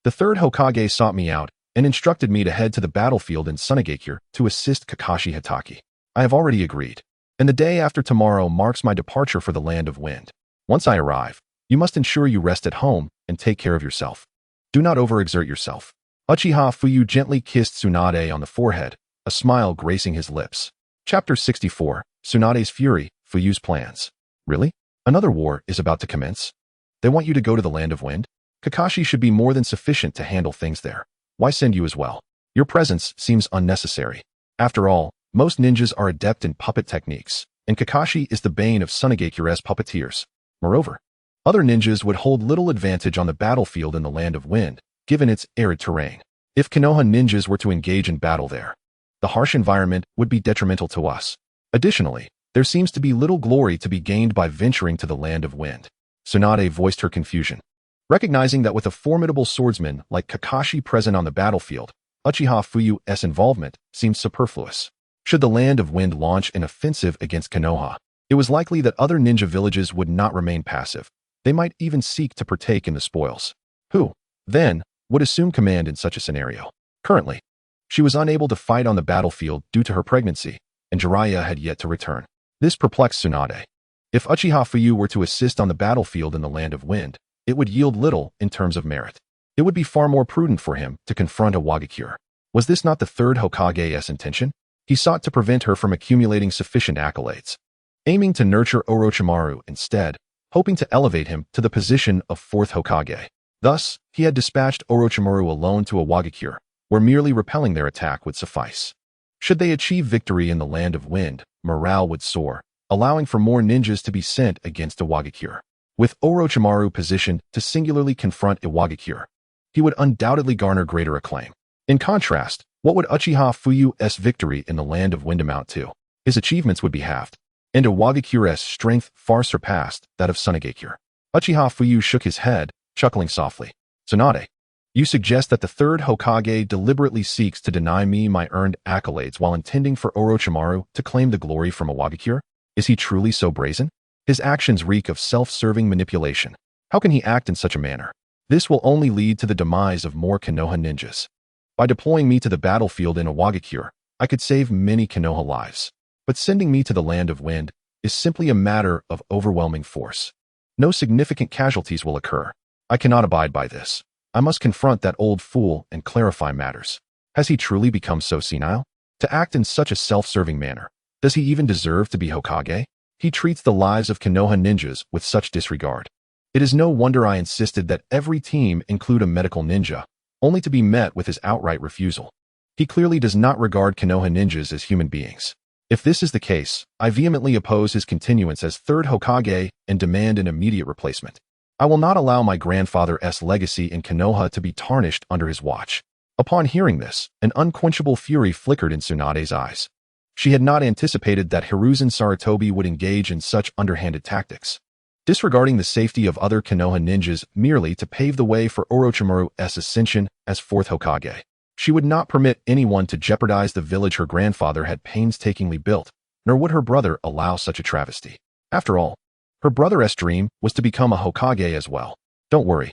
The third Hokage sought me out and instructed me to head to the battlefield in Tsunade to assist Kakashi Hatake. I have already agreed, and the day after tomorrow marks my departure for the Land of Wind. Once I arrive, you must ensure you rest at home and take care of yourself. Do not overexert yourself. Uchiha Fuyu gently kissed Tsunade on the forehead, a smile gracing his lips. Chapter 64, Tsunade's Fury, Fuyu's Plans. Really? Another war is about to commence? They want you to go to the Land of Wind? Kakashi should be more than sufficient to handle things there. Why send you as well? Your presence seems unnecessary. After all, most ninjas are adept in puppet techniques, and Kakashi is the bane of Tsunade's puppeteers. Moreover, other ninjas would hold little advantage on the battlefield in the Land of Wind, given its arid terrain. If Konoha ninjas were to engage in battle there, the harsh environment would be detrimental to us. Additionally, there seems to be little glory to be gained by venturing to the Land of Wind. Tsunade voiced her confusion. Recognizing that with a formidable swordsman like Kakashi present on the battlefield, Uchiha Fuyu's involvement seemed superfluous. Should the Land of Wind launch an offensive against Konoha, it was likely that other ninja villages would not remain passive. They might even seek to partake in the spoils. Who, then, would assume command in such a scenario? Currently, she was unable to fight on the battlefield due to her pregnancy, and Jiraiya had yet to return. This perplexed Tsunade. If Uchiha Fuyu were to assist on the battlefield in the Land of Wind, it would yield little in terms of merit. It would be far more prudent for him to confront a Awakens. Was this not the third Hokage's intention? He sought to prevent her from accumulating sufficient accolades, aiming to nurture Orochimaru instead, hoping to elevate him to the position of Fourth Hokage. Thus, he had dispatched Orochimaru alone to a Awakens, where merely repelling their attack would suffice. Should they achieve victory in the Land of Wind, morale would soar, allowing for more ninjas to be sent against a Awakens. With Orochimaru positioned to singularly confront a Awakens, he would undoubtedly garner greater acclaim. In contrast, what would Uchiha Fuyu's victory in the Land of Wind amount to? His achievements would be halved, and a Awakens' strength far surpassed that of Tsunade. Uchiha Fuyu shook his head, chuckling softly. Tsunade, you suggest that the third Hokage deliberately seeks to deny me my earned accolades while intending for Orochimaru to claim the glory from a Awakens? Is he truly so brazen? His actions reek of self-serving manipulation. How can he act in such a manner? This will only lead to the demise of more Konoha ninjas. By deploying me to the battlefield in a Awakens, I could save many Konoha lives. But sending me to the Land of Wind is simply a matter of overwhelming force. No significant casualties will occur. I cannot abide by this. I must confront that old fool and clarify matters. Has he truly become so senile? To act in such a self-serving manner, does he even deserve to be Hokage? He treats the lives of Konoha ninjas with such disregard. It is no wonder I insisted that every team include a medical ninja, only to be met with his outright refusal. He clearly does not regard Konoha ninjas as human beings. If this is the case, I vehemently oppose his continuance as third Hokage and demand an immediate replacement. I will not allow my grandfather's legacy in Konoha to be tarnished under his watch. Upon hearing this, an unquenchable fury flickered in Tsunade's eyes. She had not anticipated that Hiruzen Sarutobi would engage in such underhanded tactics, disregarding the safety of other Konoha ninjas merely to pave the way for Orochimaru's ascension as Fourth Hokage. She would not permit anyone to jeopardize the village her grandfather had painstakingly built, nor would her brother allow such a travesty. After all, her brother's dream was to become a Hokage as well. Don't worry.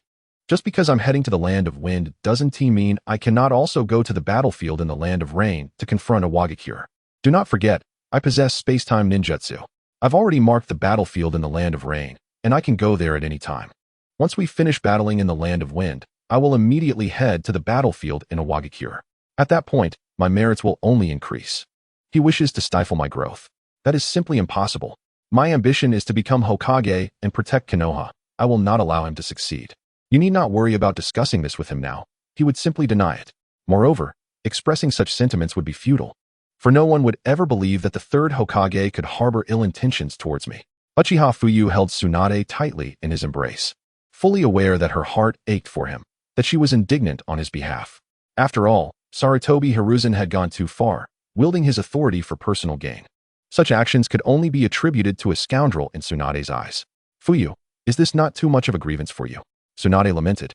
Just because I'm heading to the land of wind doesn't mean I cannot also go to the battlefield in the land of rain to confront a Awakens. Do not forget, I possess space-time ninjutsu. I've already marked the battlefield in the land of rain, and I can go there at any time. Once we finish battling in the land of wind, I will immediately head to the battlefield in Awakens. At that point, my merits will only increase. He wishes to stifle my growth. That is simply impossible. My ambition is to become Hokage and protect Konoha. I will not allow him to succeed. You need not worry about discussing this with him now. He would simply deny it. Moreover, expressing such sentiments would be futile, for no one would ever believe that the third Hokage could harbor ill intentions towards me. Uchiha Fuyu held Tsunade tightly in his embrace, fully aware that her heart ached for him, that she was indignant on his behalf. After all, Sarutobi Hiruzen had gone too far, wielding his authority for personal gain. Such actions could only be attributed to a scoundrel in Tsunade's eyes. Fuyu, is this not too much of a grievance for you? Tsunade lamented,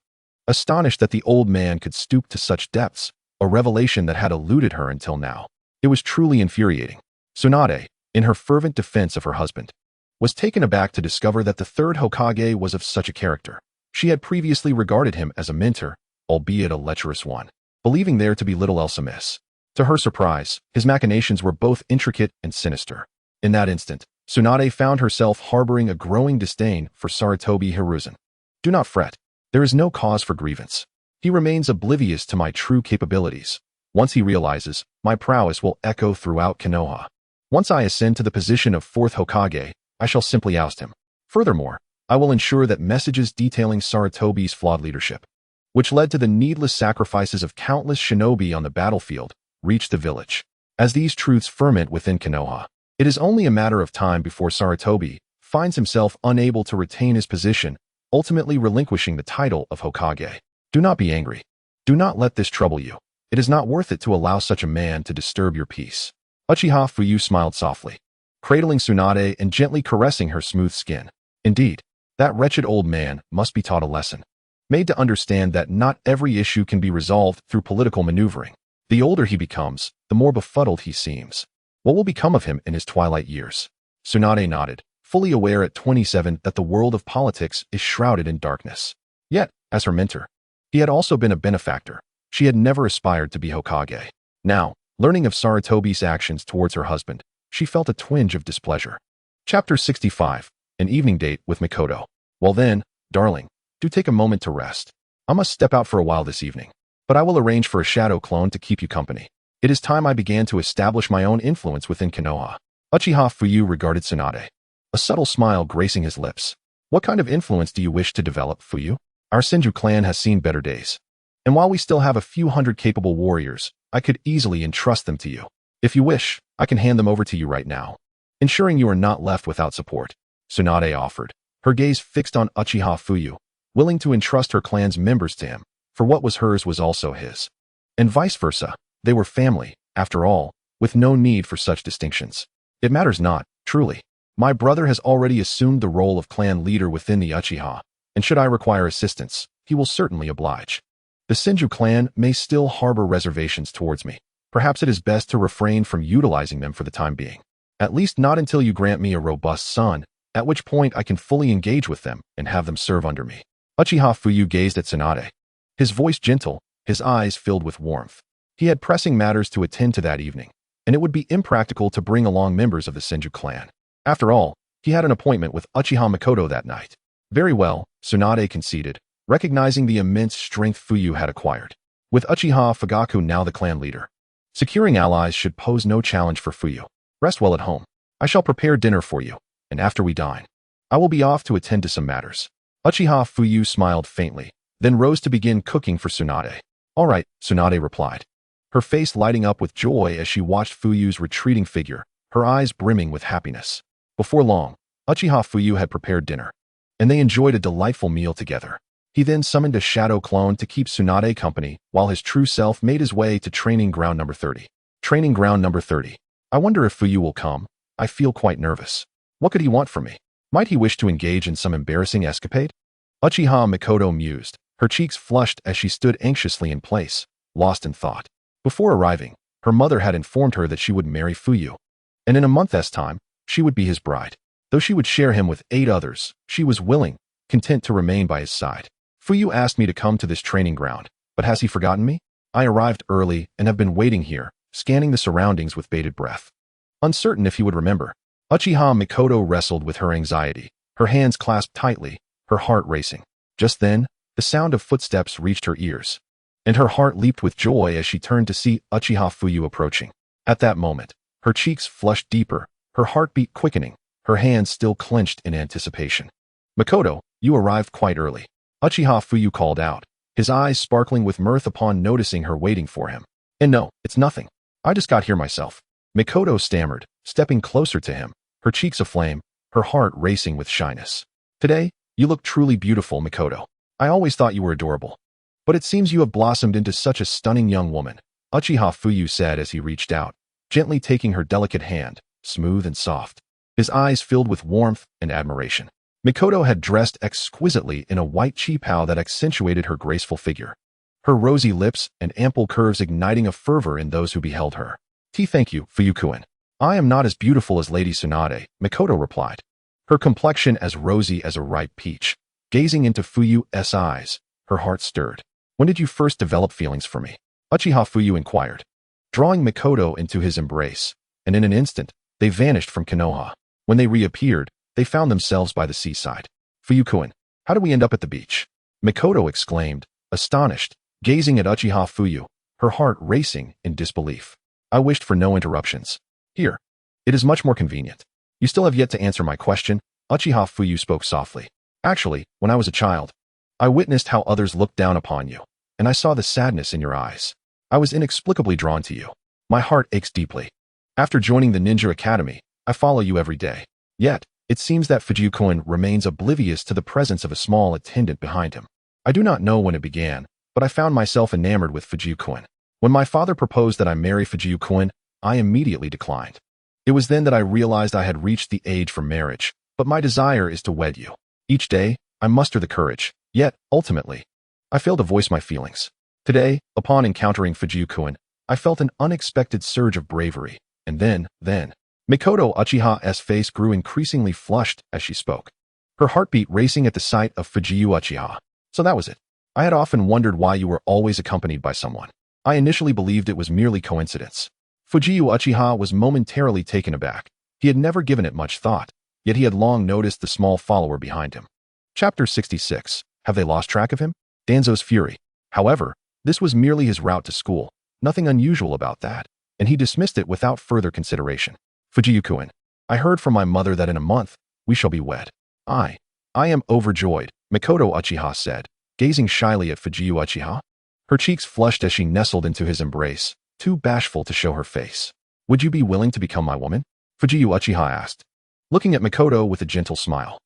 astonished that the old man could stoop to such depths, a revelation that had eluded her until now. It was truly infuriating. Tsunade, in her fervent defense of her husband, was taken aback to discover that the third Hokage was of such a character. She had previously regarded him as a mentor, albeit a lecherous one, believing there to be little else amiss. To her surprise, his machinations were both intricate and sinister. In that instant, Tsunade found herself harboring a growing disdain for Sarutobi Hiruzen. Do not fret. There is no cause for grievance. He remains oblivious to my true capabilities. Once he realizes, my prowess will echo throughout Konoha. Once I ascend to the position of Fourth Hokage, I shall simply oust him. Furthermore, I will ensure that messages detailing Sarutobi's flawed leadership, which led to the needless sacrifices of countless shinobi on the battlefield, reach the village. As these truths ferment within Konoha, it is only a matter of time before Sarutobi finds himself unable to retain his position, ultimately relinquishing the title of Hokage. Do not be angry. Do not let this trouble you. It is not worth it to allow such a man to disturb your peace. Uchiha Fuyu smiled softly, cradling Tsunade and gently caressing her smooth skin. Indeed, that wretched old man must be taught a lesson, made to understand that not every issue can be resolved through political maneuvering. The older he becomes, the more befuddled he seems. What will become of him in his twilight years? Tsunade nodded, fully aware at 27 that the world of politics is shrouded in darkness. Yet, as her mentor, he had also been a benefactor. She had never aspired to be Hokage. Now, learning of Sarutobi's actions towards her husband, she felt a twinge of displeasure. Chapter 65. An evening date with Mikoto. Well then, darling, do take a moment to rest. I must step out for a while this evening, but I will arrange for a shadow clone to keep you company. It is time I began to establish my own influence within Konoha. Uchiha Fuyu regarded Tsunade, a subtle smile gracing his lips. What kind of influence do you wish to develop, Fuyu? Our Senju clan has seen better days, and while we still have a few hundred capable warriors, I could easily entrust them to you. If you wish, I can hand them over to you right now, ensuring you are not left without support. Tsunade offered, her gaze fixed on Uchiha Fuyu, willing to entrust her clan's members to him, for what was hers was also his. And vice versa, they were family, after all, with no need for such distinctions. It matters not, truly. My brother has already assumed the role of clan leader within the Uchiha, and should I require assistance, he will certainly oblige. The Senju clan may still harbor reservations towards me. Perhaps it is best to refrain from utilizing them for the time being. At least not until you grant me a robust son, at which point I can fully engage with them and have them serve under me. Uchiha Fuyu gazed at Tsunade, his voice gentle, his eyes filled with warmth. He had pressing matters to attend to that evening, and it would be impractical to bring along members of the Senju clan. After all, he had an appointment with Uchiha Mikoto that night. Very well, Tsunade conceded, recognizing the immense strength Fuyu had acquired. With Uchiha Fugaku now the clan leader, securing allies should pose no challenge for Fuyu. Rest well at home. I shall prepare dinner for you, and after we dine, I will be off to attend to some matters. Uchiha Fuyu smiled faintly, then rose to begin cooking for Tsunade. All right, Tsunade replied, her face lighting up with joy as she watched Fuyu's retreating figure, her eyes brimming with happiness. Before long, Uchiha Fuyu had prepared dinner, and they enjoyed a delightful meal together. He then summoned a shadow clone to keep Tsunade company while his true self made his way to training ground number 30. Training ground number 30. I wonder if Fuyu will come. I feel quite nervous. What could he want from me? Might he wish to engage in some embarrassing escapade? Uchiha Mikoto mused, her cheeks flushed as she stood anxiously in place, lost in thought. Before arriving, her mother had informed her that she would marry Fuyu. and in a month's time, she would be his bride. Though she would share him with 8 others, she was willing, content to remain by his side. Fuyu asked me to come to this training ground, but has he forgotten me? I arrived early and have been waiting here, scanning the surroundings with bated breath. Uncertain if he would remember, Uchiha Mikoto wrestled with her anxiety, her hands clasped tightly, her heart racing. Just then, the sound of footsteps reached her ears, and her heart leaped with joy as she turned to see Uchiha Fuyu approaching. At that moment, her cheeks flushed deeper, her heartbeat quickening, her hands still clenched in anticipation. "Mikoto, you arrived quite early," Uchiha Fuyu called out, his eyes sparkling with mirth upon noticing her waiting for him. "And no, it's nothing. I just got here myself," Mikoto stammered, stepping closer to him, her cheeks aflame, her heart racing with shyness. "Today, you look truly beautiful, Mikoto. I always thought you were adorable. But it seems you have blossomed into such a stunning young woman," Uchiha Fuyu said as he reached out, gently taking her delicate hand, smooth and soft. His eyes filled with warmth and admiration. Mikoto had dressed exquisitely in a white cheapao that accentuated her graceful figure, her rosy lips and ample curves igniting a fervor in those who beheld her. "Thank you, Fuyu-kun. I am not as beautiful as Lady Tsunade," Mikoto replied, her complexion as rosy as a ripe peach. Gazing into Fuyu's eyes, her heart stirred. "When did you first develop feelings for me?" Uchiha Fuyu inquired, drawing Mikoto into his embrace, and in an instant, they vanished from Konoha. When they reappeared, they found themselves by the seaside. "Fuyu-kun, how did we end up at the beach?" Mikoto exclaimed, astonished, gazing at Uchiha Fuyu, her heart racing in disbelief. "I wished for no interruptions. Here. It is much more convenient. You still have yet to answer my question," Uchiha Fuyu spoke softly. "Actually, when I was a child, I witnessed how others looked down upon you, and I saw the sadness in your eyes. I was inexplicably drawn to you. My heart aches deeply. After joining the Ninja Academy, I follow you every day. Yet, it seems that Fuyu-kun remains oblivious to the presence of a small attendant behind him. I do not know when it began, but I found myself enamored with Fuyu-kun. When my father proposed that I marry Fuyu-kun, I immediately declined. It was then that I realized I had reached the age for marriage, but my desire is to wed you. Each day, I muster the courage, yet, ultimately, I fail to voice my feelings. Today, upon encountering Fuyu-kun, I felt an unexpected surge of bravery, and then, Mikoto Uchiha's face grew increasingly flushed as she spoke, her heartbeat racing at the sight of Fuyu Uchiha. "So that was it. I had often wondered why you were always accompanied by someone. I initially believed it was merely coincidence." Fuyu Uchiha was momentarily taken aback. He had never given it much thought, yet he had long noticed the small follower behind him. Chapter 66. Have they lost track of him? Danzo's fury. However, this was merely his route to school, nothing unusual about that, and he dismissed it without further consideration. "Fuyu-kun, I heard from my mother that in a month, we shall be wed." I am overjoyed," Mikoto Uchiha said, gazing shyly at Fuyu Uchiha. Her cheeks flushed as she nestled into his embrace, too bashful to show her face. "Would you be willing to become my woman?" Fuyu Uchiha asked, looking at Mikoto with a gentle smile.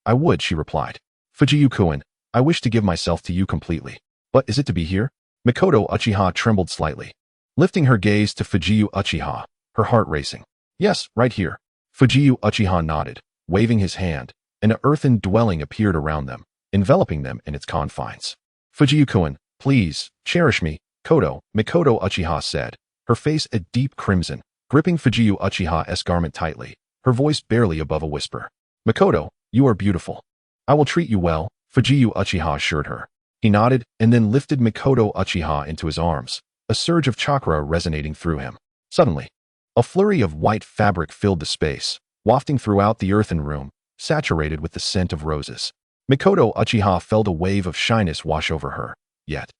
I would," she replied. "Fuyu-kun, I wish to give myself to you completely. But is it to be here?" Mikoto Uchiha trembled slightly, lifting her gaze to Fuyu Uchiha, her heart racing. "Yes, right here." Fuyu Uchiha nodded, waving his hand, and an earthen dwelling appeared around them, enveloping them in its confines. "Fuyu-kun, please, cherish me, Mikoto Uchiha said, her face a deep crimson, gripping Fuyu Uchiha's garment tightly, her voice barely above a whisper. "Mikoto, you are beautiful. I will treat you well," Fuyu Uchiha assured her. He nodded and then lifted Mikoto Uchiha into his arms, a surge of chakra resonating through him. Suddenly, a flurry of white fabric filled the space, wafting throughout the earthen room, saturated with the scent of roses. Mikoto Uchiha felt a wave of shyness wash over her, yet,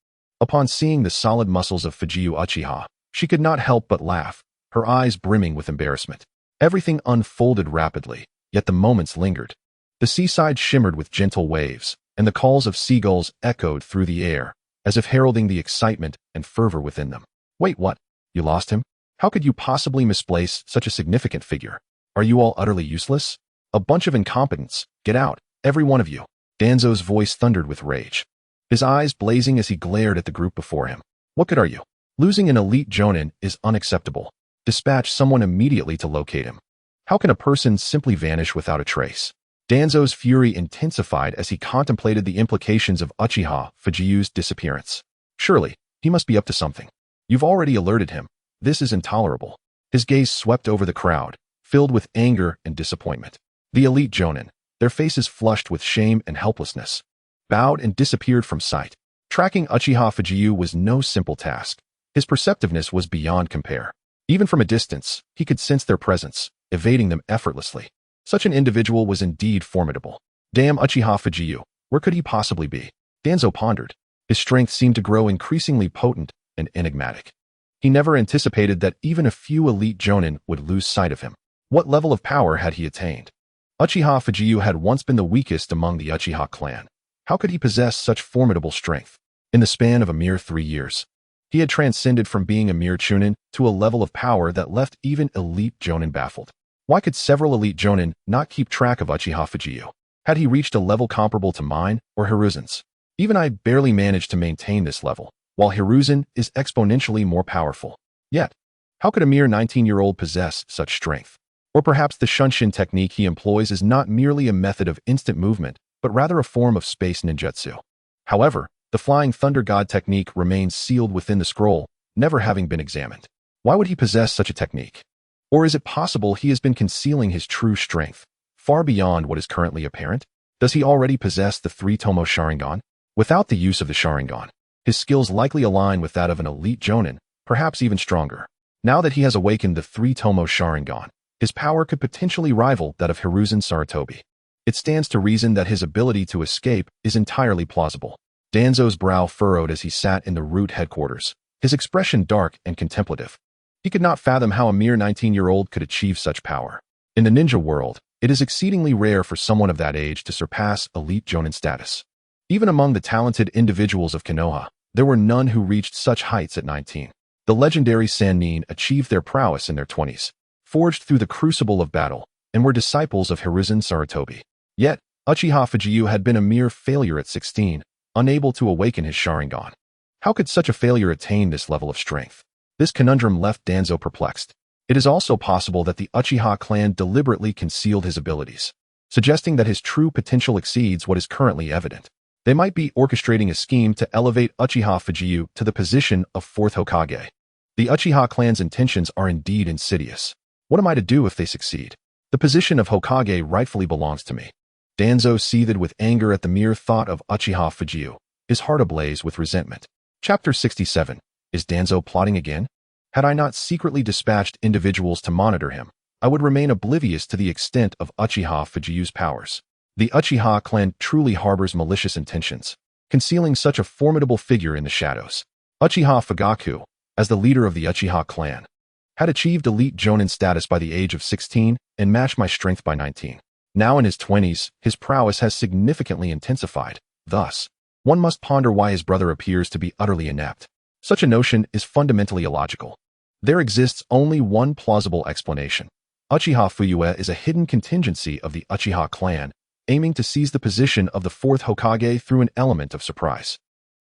upon seeing the solid muscles of Fuyu Uchiha, she could not help but laugh, her eyes brimming with embarrassment. Everything unfolded rapidly, yet the moments lingered. The seaside shimmered with gentle waves, and the calls of seagulls echoed through the air, as if heralding the excitement and fervor within them. "Wait, what? You lost him? How could you possibly misplace such a significant figure? Are you all utterly useless? A bunch of incompetents. Get out, every one of you." Danzo's voice thundered with rage, his eyes blazing as he glared at the group before him. "What good are you? Losing an elite jonin is unacceptable. Dispatch someone immediately to locate him. How can a person simply vanish without a trace?" Danzo's fury intensified as he contemplated the implications of Uchiha Fujiyu's disappearance. "Surely, he must be up to something. You've already alerted him. This is intolerable." His gaze swept over the crowd, filled with anger and disappointment. The elite Jonin, their faces flushed with shame and helplessness, bowed and disappeared from sight. Tracking Uchiha Fuyu was no simple task. His perceptiveness was beyond compare. Even from a distance, he could sense their presence, evading them effortlessly. Such an individual was indeed formidable. Damn Uchiha Fuyu, where could he possibly be? Danzo pondered. His strength seemed to grow increasingly potent and enigmatic. He never anticipated that even a few elite Jonin would lose sight of him. What level of power had he attained? Uchiha Fuyu had once been the weakest among the Uchiha clan. How could he possess such formidable strength? In the span of a mere 3 years, he had transcended from being a mere chunin to a level of power that left even elite Jonin baffled. Why could several elite Jonin not keep track of Uchiha Fuyu? Had he reached a level comparable to mine or Hiruzen's? Even I barely managed to maintain this level, while Hiruzen is exponentially more powerful. Yet, how could a mere 19-year-old possess such strength? Or perhaps the Shunshin technique he employs is not merely a method of instant movement, but rather a form of space ninjutsu. However, the Flying Thunder God technique remains sealed within the scroll, never having been examined. Why would he possess such a technique? Or is it possible he has been concealing his true strength, far beyond what is currently apparent? Does he already possess the 3-tomo Sharingan? Without the use of the Sharingan, his skills likely align with that of an elite Jonin, perhaps even stronger. Now that he has awakened the 3-tomo Sharingan, his power could potentially rival that of Hiruzen Sarutobi. It stands to reason that his ability to escape is entirely plausible. Danzo's brow furrowed as he sat in the root headquarters, his expression dark and contemplative. He could not fathom how a mere 19-year-old could achieve such power. In the ninja world, it is exceedingly rare for someone of that age to surpass elite Jonin status. Even among the talented individuals of Konoha, there were none who reached such heights at 19. The legendary Sannin achieved their prowess in their 20s, forged through the crucible of battle, and were disciples of Hiruzen Sarutobi. Yet, Uchiha Fuyu had been a mere failure at 16, unable to awaken his Sharingan. How could such a failure attain this level of strength? This conundrum left Danzo perplexed. It is also possible that the Uchiha clan deliberately concealed his abilities, suggesting that his true potential exceeds what is currently evident. They might be orchestrating a scheme to elevate Uchiha Fuyu to the position of Fourth Hokage. The Uchiha clan's intentions are indeed insidious. What am I to do if they succeed? The position of Hokage rightfully belongs to me. Danzo seethed with anger at the mere thought of Uchiha Fuyu, his heart ablaze with resentment. Chapter 67. Is Danzo plotting again? Had I not secretly dispatched individuals to monitor him, I would remain oblivious to the extent of Uchiha Fujiyu's powers. The Uchiha clan truly harbors malicious intentions, concealing such a formidable figure in the shadows. Uchiha Fugaku, as the leader of the Uchiha clan, had achieved elite Jonin status by the age of 16 and matched my strength by 19. Now in his 20s, his prowess has significantly intensified. Thus, one must ponder why his brother appears to be utterly inept. Such a notion is fundamentally illogical. There exists only one plausible explanation. Uchiha Fuyu is a hidden contingency of the Uchiha clan, aiming to seize the position of the Fourth Hokage through an element of surprise.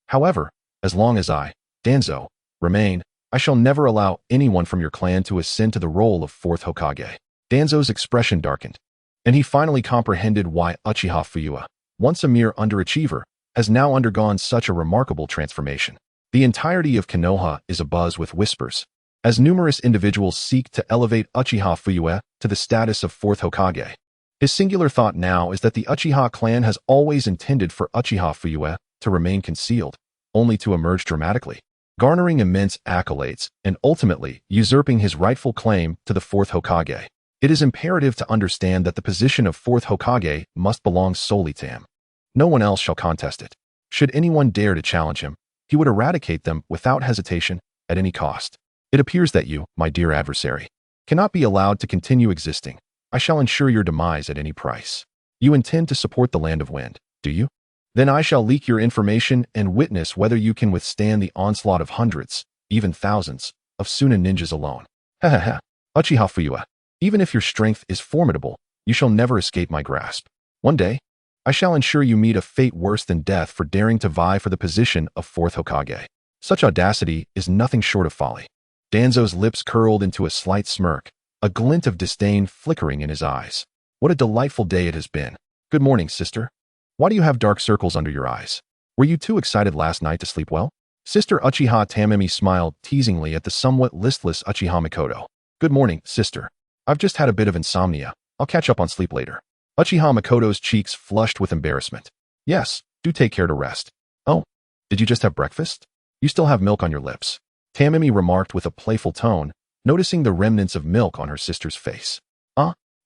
However, as long as I, Danzo, remain, I shall never allow anyone from your clan to ascend to the role of Fourth Hokage. Danzo's expression darkened, and he finally comprehended why Uchiha Fuyu, once a mere underachiever, has now undergone such a remarkable transformation. The entirety of Konoha is abuzz with whispers, as numerous individuals seek to elevate Uchiha Fuyu to the status of Fourth Hokage. His singular thought now is that the Uchiha clan has always intended for Uchiha Fuyu to remain concealed, only to emerge dramatically, garnering immense accolades and ultimately usurping his rightful claim to the Fourth Hokage. It is imperative to understand that the position of Fourth Hokage must belong solely to him. No one else shall contest it. Should anyone dare to challenge him, he would eradicate them without hesitation, at any cost. It appears that you, my dear adversary, cannot be allowed to continue existing. I shall ensure your demise at any price. You intend to support the Land of Wind, do you? Then I shall leak your information and witness whether you can withstand the onslaught of hundreds, even thousands, of Tsunade ninjas alone. Ha ha ha. Uchiha Fuyu, even if your strength is formidable, you shall never escape my grasp. One day, I shall ensure you meet a fate worse than death for daring to vie for the position of Fourth Hokage. Such audacity is nothing short of folly. Danzo's lips curled into a slight smirk, a glint of disdain flickering in his eyes. What a delightful day it has been. Good morning, sister. Why do you have dark circles under your eyes? Were you too excited last night to sleep well? Sister Uchiha Tamemi smiled teasingly at the somewhat listless Uchiha Mikoto. Good morning, sister. I've just had a bit of insomnia. I'll catch up on sleep later. Uchiha Makoto's cheeks flushed with embarrassment. Yes, do take care to rest. Oh, did you just have breakfast? You still have milk on your lips. Tamimi remarked with a playful tone, noticing the remnants of milk on her sister's face.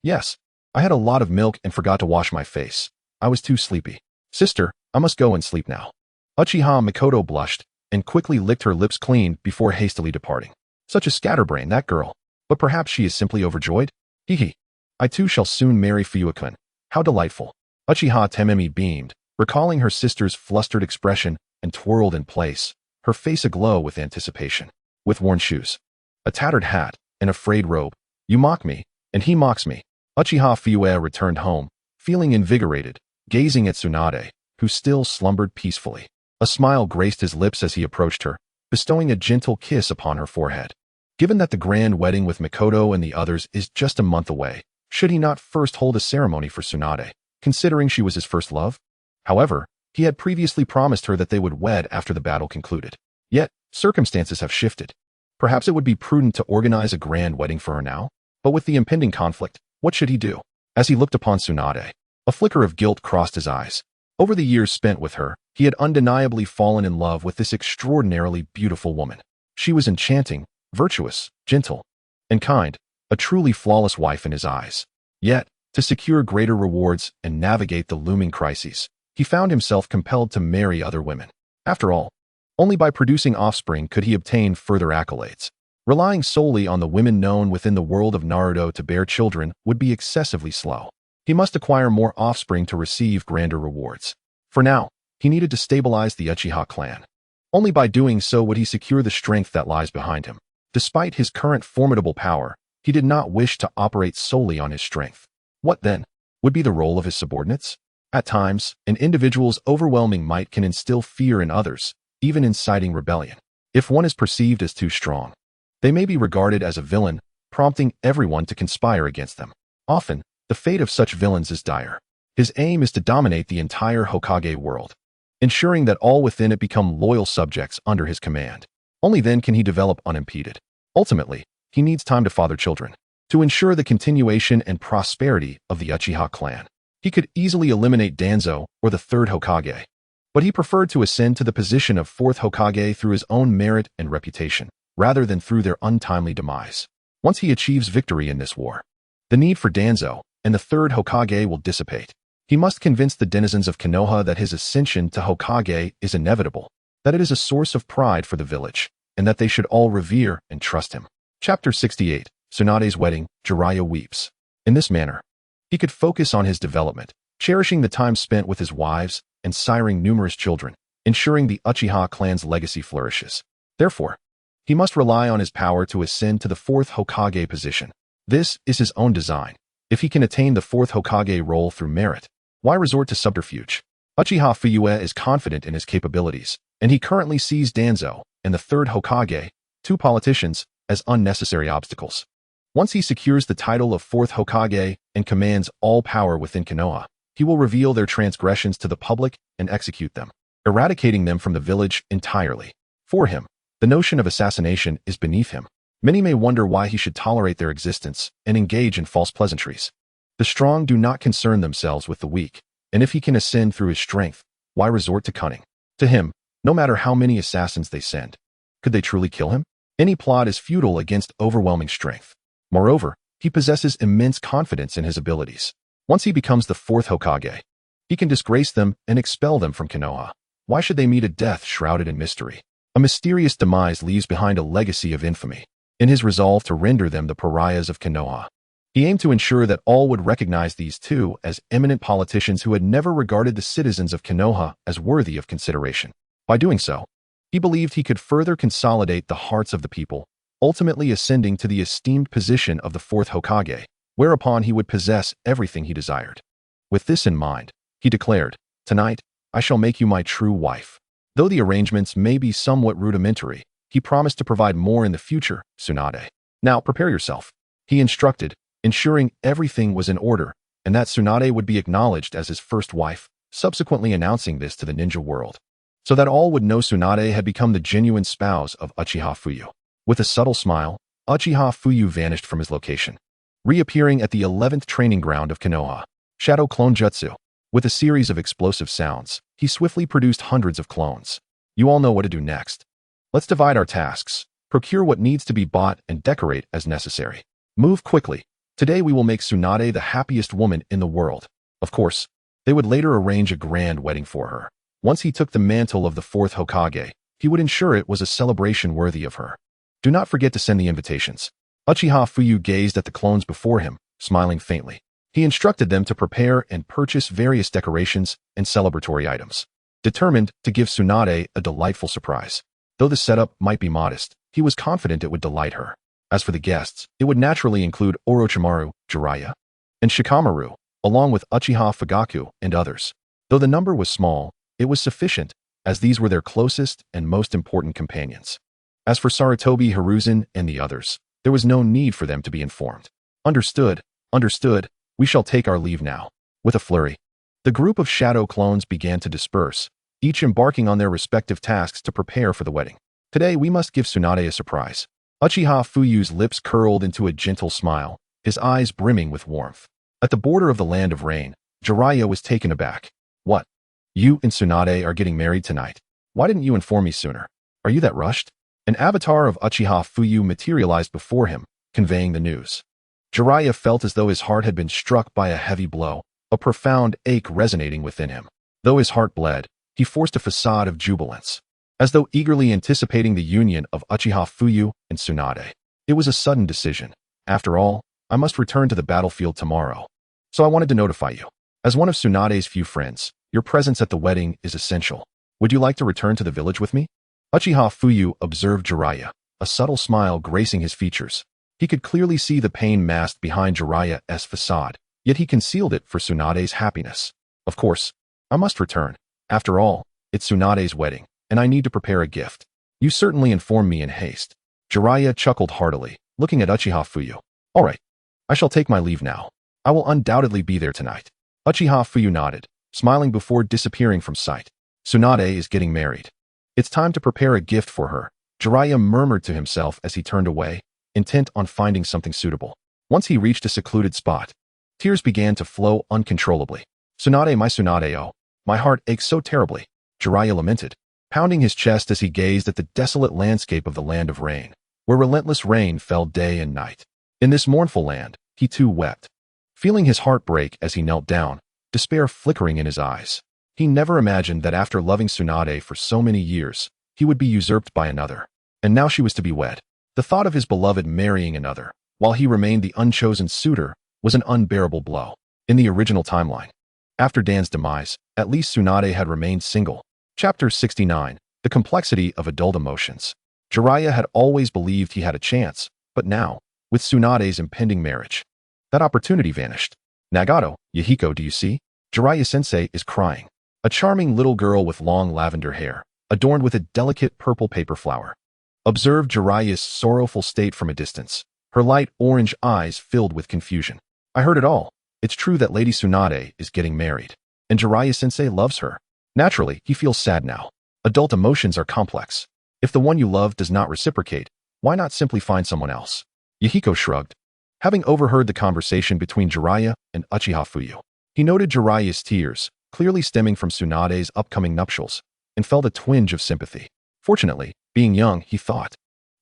Yes. I had a lot of milk and forgot to wash my face. I was too sleepy. Sister, I must go and sleep now. Uchiha Makoto blushed and quickly licked her lips clean before hastily departing. Such a scatterbrain, that girl. But perhaps she is simply overjoyed? Hee hee. I too shall soon marry Fuyukin. How delightful. Uchiha Tamimi beamed, recalling her sister's flustered expression, and twirled in place, her face aglow with anticipation. With worn shoes, a tattered hat, and a frayed robe. You mock me, and he mocks me. Uchiha Fuyu returned home, feeling invigorated, gazing at Tsunade, who still slumbered peacefully. A smile graced his lips as he approached her, bestowing a gentle kiss upon her forehead. Given that the grand wedding with Makoto and the others is just a month away, should he not first hold a ceremony for Tsunade, considering she was his first love? However, he had previously promised her that they would wed after the battle concluded. Yet, circumstances have shifted. Perhaps it would be prudent to organize a grand wedding for her now? But with the impending conflict, what should he do? As he looked upon Tsunade, a flicker of guilt crossed his eyes. Over the years spent with her, he had undeniably fallen in love with this extraordinarily beautiful woman. She was enchanting, virtuous, gentle, and kind, a truly flawless wife in his eyes. Yet, to secure greater rewards and navigate the looming crises, he found himself compelled to marry other women. After all, only by producing offspring could he obtain further accolades. Relying solely on the women known within the world of Naruto to bear children would be excessively slow. He must acquire more offspring to receive grander rewards. For now, he needed to stabilize the Uchiha clan. Only by doing so would he secure the strength that lies behind him. Despite his current formidable power, he did not wish to operate solely on his strength. What, then, would be the role of his subordinates? At times, an individual's overwhelming might can instill fear in others, even inciting rebellion. If one is perceived as too strong, they may be regarded as a villain, prompting everyone to conspire against them. Often, the fate of such villains is dire. His aim is to dominate the entire Hokage world, ensuring that all within it become loyal subjects under his command. Only then can he develop unimpeded. Ultimately, he needs time to father children, to ensure the continuation and prosperity of the Uchiha clan. He could easily eliminate Danzo or the Third Hokage, but he preferred to ascend to the position of Fourth Hokage through his own merit and reputation, rather than through their untimely demise. Once he achieves victory in this war, the need for Danzo and the Third Hokage will dissipate. He must convince the denizens of Konoha that his ascension to Hokage is inevitable, that it is a source of pride for the village, and that they should all revere and trust him. Chapter 68. Tsunade's Wedding. Jiraiya weeps. In this manner, he could focus on his development, cherishing the time spent with his wives and siring numerous children, ensuring the Uchiha clan's legacy flourishes. Therefore, he must rely on his power to ascend to the Fourth Hokage position. This is his own design. If he can attain the Fourth Hokage role through merit, why resort to subterfuge? Uchiha Fuyu is confident in his capabilities, and he currently sees Danzo and the Third Hokage, two politicians, as unnecessary obstacles. Once he secures the title of Fourth Hokage and commands all power within Konoha, he will reveal their transgressions to the public and execute them, eradicating them from the village entirely. For him, the notion of assassination is beneath him. Many may wonder why he should tolerate their existence and engage in false pleasantries. The strong do not concern themselves with the weak, and if he can ascend through his strength, why resort to cunning? To him, no matter how many assassins they send, could they truly kill him? Any plot is futile against overwhelming strength. Moreover, he possesses immense confidence in his abilities. Once he becomes the Fourth Hokage, he can disgrace them and expel them from Konoha. Why should they meet a death shrouded in mystery? A mysterious demise leaves behind a legacy of infamy. In his resolve to render them the pariahs of Konoha, he aimed to ensure that all would recognize these two as eminent politicians who had never regarded the citizens of Konoha as worthy of consideration. By doing so, he believed he could further consolidate the hearts of the people, ultimately ascending to the esteemed position of the Fourth Hokage, whereupon he would possess everything he desired. With this in mind, he declared, "Tonight, I shall make you my true wife." Though the arrangements may be somewhat rudimentary, he promised to provide more in the future, Tsunade. Now prepare yourself, he instructed, ensuring everything was in order, and that Tsunade would be acknowledged as his first wife, subsequently announcing this to the ninja world, so that all would know Tsunade had become the genuine spouse of Uchiha Fuyu. With a subtle smile, Uchiha Fuyu vanished from his location, reappearing at the 11th training ground of Konoha. Shadow Clone Jutsu. With a series of explosive sounds, he swiftly produced hundreds of clones. You all know what to do next. Let's divide our tasks, procure what needs to be bought, and decorate as necessary. Move quickly. Today we will make Tsunade the happiest woman in the world. Of course, they would later arrange a grand wedding for her. Once he took the mantle of the Fourth Hokage, he would ensure it was a celebration worthy of her. Do not forget to send the invitations. Uchiha Fuyu gazed at the clones before him, smiling faintly. He instructed them to prepare and purchase various decorations and celebratory items, determined to give Tsunade a delightful surprise. Though the setup might be modest, he was confident it would delight her. As for the guests, it would naturally include Orochimaru, Jiraiya, and Shikamaru, along with Uchiha Fugaku and others. Though the number was small, it was sufficient, as these were their closest and most important companions. As for Sarutobi Hiruzen and the others, there was no need for them to be informed. Understood, understood, we shall take our leave now. With a flurry, the group of shadow clones began to disperse, each embarking on their respective tasks to prepare for the wedding. Today we must give Tsunade a surprise. Uchiha Fuyu's lips curled into a gentle smile, his eyes brimming with warmth. At the border of the land of rain, Jiraiya was taken aback. What? You and Tsunade are getting married tonight? Why didn't you inform me sooner? Are you that rushed? An avatar of Uchiha Fuyu materialized before him, conveying the news. Jiraiya felt as though his heart had been struck by a heavy blow, a profound ache resonating within him. Though his heart bled, he forced a facade of jubilance, as though eagerly anticipating the union of Uchiha Fuyu and Tsunade. It was a sudden decision. After all, I must return to the battlefield tomorrow. So I wanted to notify you. As one of Tsunade's few friends, your presence at the wedding is essential. Would you like to return to the village with me? Uchiha Fuyu observed Jiraiya, a subtle smile gracing his features. He could clearly see the pain masked behind Jiraiya's facade, yet he concealed it for Tsunade's happiness. Of course, I must return. After all, it's Tsunade's wedding, and I need to prepare a gift. You certainly informed me in haste. Jiraiya chuckled heartily, looking at Uchiha Fuyu. All right, I shall take my leave now. I will undoubtedly be there tonight. Uchiha Fuyu nodded, smiling before disappearing from sight. Tsunade is getting married. It's time to prepare a gift for her, Jiraiya murmured to himself as he turned away, intent on finding something suitable. Once he reached a secluded spot, tears began to flow uncontrollably. Tsunade, oh, my heart aches so terribly, Jiraiya lamented, pounding his chest as he gazed at the desolate landscape of the land of rain, where relentless rain fell day and night. In this mournful land, he too wept, feeling his heart break as he knelt down, despair flickering in his eyes. He never imagined that after loving Tsunade for so many years, he would be usurped by another, and now she was to be wed. The thought of his beloved marrying another, while he remained the unchosen suitor, was an unbearable blow. In the original timeline, after Dan's demise, at least Tsunade had remained single. Chapter 69, The Complexity of Adult Emotions. Jiraiya had always believed he had a chance, but now, with Tsunade's impending marriage, that opportunity vanished. Nagato, Yahiko, do you see? Jiraiya-sensei is crying. A charming little girl with long lavender hair, adorned with a delicate purple paper flower, observed Jiraiya's sorrowful state from a distance, her light orange eyes filled with confusion. I heard it all. It's true that Lady Tsunade is getting married, and Jiraiya-sensei loves her. Naturally, he feels sad now. Adult emotions are complex. If the one you love does not reciprocate, why not simply find someone else? Yahiko shrugged, having overheard the conversation between Jiraiya and Uchiha Fuyu. He noted Jiraiya's tears, clearly stemming from Tsunade's upcoming nuptials, and felt a twinge of sympathy. Fortunately, being young, he thought,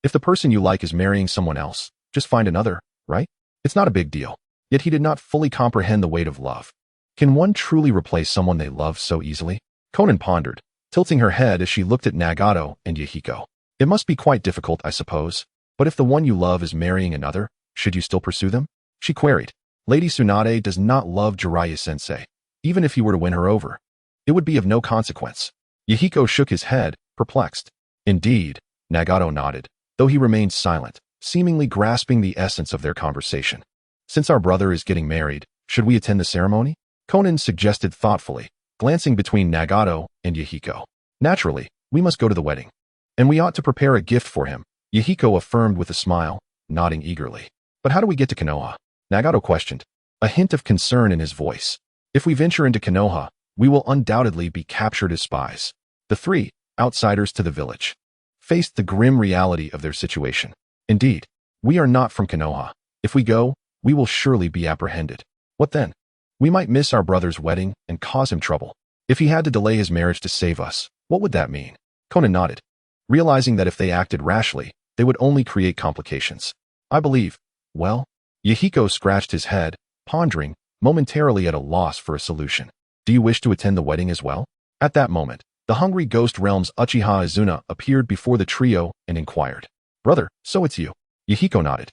if the person you like is marrying someone else, just find another, right? It's not a big deal. Yet he did not fully comprehend the weight of love. Can one truly replace someone they love so easily? Konan pondered, tilting her head as she looked at Nagato and Yahiko. It must be quite difficult, I suppose. But if the one you love is marrying another, should you still pursue them? She queried. Lady Tsunade does not love Jiraiya-sensei. Even if he were to win her over, it would be of no consequence. Yahiko shook his head, perplexed. Indeed, Nagato nodded, though he remained silent, seemingly grasping the essence of their conversation. Since our brother is getting married, should we attend the ceremony? Konan suggested thoughtfully, glancing between Nagato and Yahiko. Naturally, we must go to the wedding. And we ought to prepare a gift for him, Yahiko affirmed with a smile, nodding eagerly. But how do we get to Konoha? Nagato questioned, a hint of concern in his voice. If we venture into Konoha, we will undoubtedly be captured as spies. The three, outsiders to the village, faced the grim reality of their situation. Indeed, We are not from Konoha. If we go, we will surely be apprehended. What then? We might miss our brother's wedding and cause him trouble. If he had to delay his marriage to save us, what would that mean? Conan nodded, realizing that if they acted rashly, they would only create complications. I believe. Well? Yahiko scratched his head, pondering, momentarily at a loss for a solution. Do you wish to attend the wedding as well? At that moment, the hungry ghost realm's Uchiha Izuna appeared before the trio and inquired. Brother, so it's you. Yahiko nodded.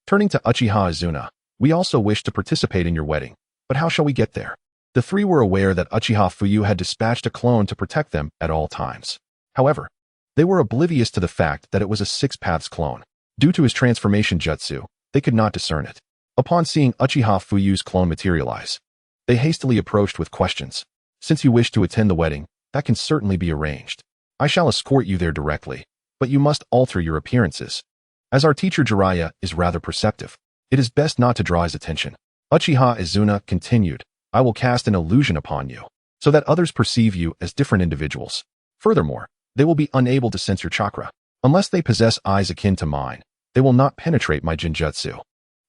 Turning to Uchiha Izuna, we also wish to participate in your wedding, but how shall we get there? The three were aware that Uchiha Fuyu had dispatched a clone to protect them at all times. However, they were oblivious to the fact that it was a Six Paths clone. Due to his transformation jutsu, they could not discern it. Upon seeing Uchiha Fuyu's clone materialize, they hastily approached with questions. Since you wish to attend the wedding, that can certainly be arranged. I shall escort you there directly, but you must alter your appearances. As our teacher Jiraiya is rather perceptive, it is best not to draw his attention. Uchiha Izuna continued, I will cast an illusion upon you, so that others perceive you as different individuals. Furthermore, they will be unable to sense your chakra. Unless they possess eyes akin to mine, they will not penetrate my jinjutsu.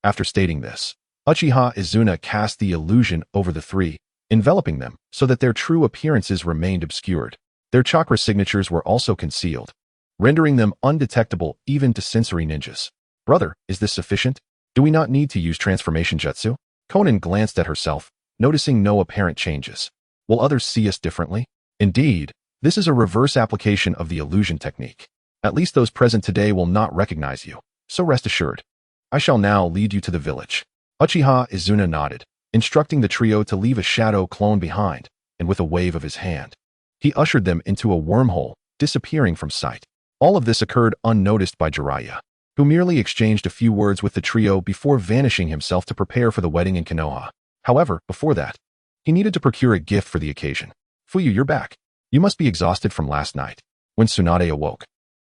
After stating this, Uchiha Izuna cast the illusion over the three, enveloping them so that their true appearances remained obscured. Their chakra signatures were also concealed, rendering them undetectable even to sensory ninjas. Brother, is this sufficient? Do we not need to use transformation jutsu? Conan glanced at herself, noticing no apparent changes. Will others see us differently? Indeed, this is a reverse application of the illusion technique. At least those present today will not recognize you, so rest assured. I shall now lead you to the village. Uchiha Izuna nodded, instructing the trio to leave a shadow clone behind, and with a wave of his hand, he ushered them into a wormhole, disappearing from sight. All of this occurred unnoticed by Jiraiya, who merely exchanged a few words with the trio before vanishing himself to prepare for the wedding in Konoha. However, before that, he needed to procure a gift for the occasion. Fuyu, you're back. You must be exhausted from last night. When Tsunade awoke,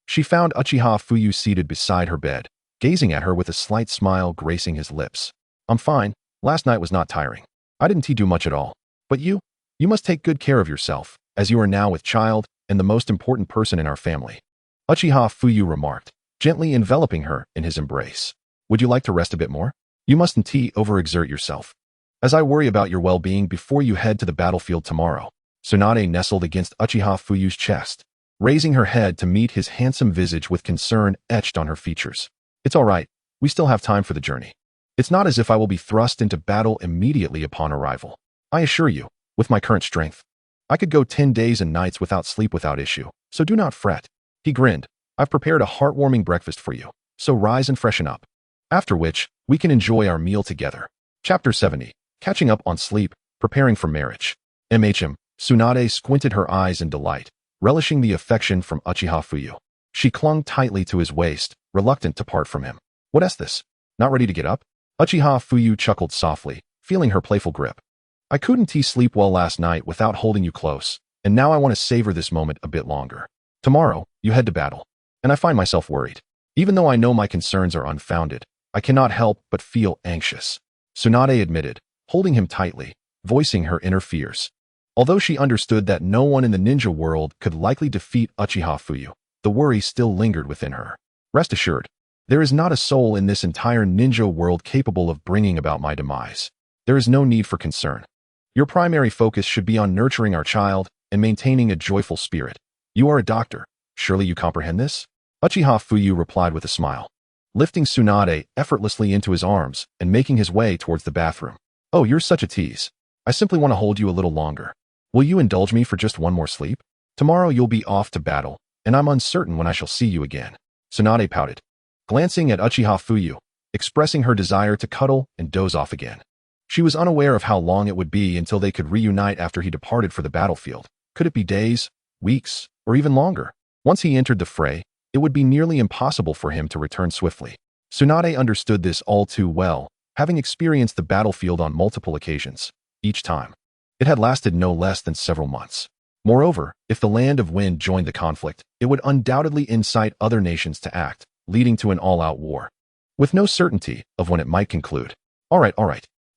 she found Uchiha Fuyu seated beside her bed, gazing at her with a slight smile gracing his lips. I'm fine. Last night was not tiring. I didn't do much at all. But you must take good care of yourself, as you are now with child and the most important person in our family. Uchiha Fuyu remarked, gently enveloping her in his embrace. Would you like to rest a bit more? You mustn't overexert yourself, as I worry about your well-being before you head to the battlefield tomorrow. Tsunade nestled against Uchiha Fuyu's chest, raising her head to meet his handsome visage with concern etched on her features. It's all right. We still have time for the journey. It's not as if I will be thrust into battle immediately upon arrival. I assure you, with my current strength, I could go 10 days and nights without sleep without issue, so do not fret. He grinned. I've prepared a heartwarming breakfast for you, so rise and freshen up. After which, we can enjoy our meal together. Chapter 70. Catching up on sleep, preparing for marriage. Tsunade squinted her eyes in delight, relishing the affection from Uchiha Fuyu. She clung tightly to his waist, reluctant to part from him. What's this? Not ready to get up? Uchiha Fuyu chuckled softly, feeling her playful grip. I couldn't sleep well last night without holding you close, and now I want to savor this moment a bit longer. Tomorrow, you head to battle, and I find myself worried. Even though I know my concerns are unfounded, I cannot help but feel anxious. Tsunade admitted, holding him tightly, voicing her inner fears. Although she understood that no one in the ninja world could likely defeat Uchiha Fuyu, the worry still lingered within her. Rest assured, there is not a soul in this entire ninja world capable of bringing about my demise. There is no need for concern. Your primary focus should be on nurturing our child and maintaining a joyful spirit. You are a doctor. Surely you comprehend this? Uchiha Fuyu replied with a smile, lifting Tsunade effortlessly into his arms and making his way towards the bathroom. Oh, you're such a tease. I simply want to hold you a little longer. Will you indulge me for just one more sleep? Tomorrow you'll be off to battle, and I'm uncertain when I shall see you again. Tsunade pouted, glancing at Uchiha Fuyu, expressing her desire to cuddle and doze off again. She was unaware of how long it would be until they could reunite after he departed for the battlefield. Could it be days, weeks, or even longer? Once he entered the fray, it would be nearly impossible for him to return swiftly. Tsunade understood this all too well, having experienced the battlefield on multiple occasions. Each time, it had lasted no less than several months. Moreover, if the Land of Wind joined the conflict, it would undoubtedly incite other nations to act, leading to an all-out war, with no certainty of when it might conclude. All right.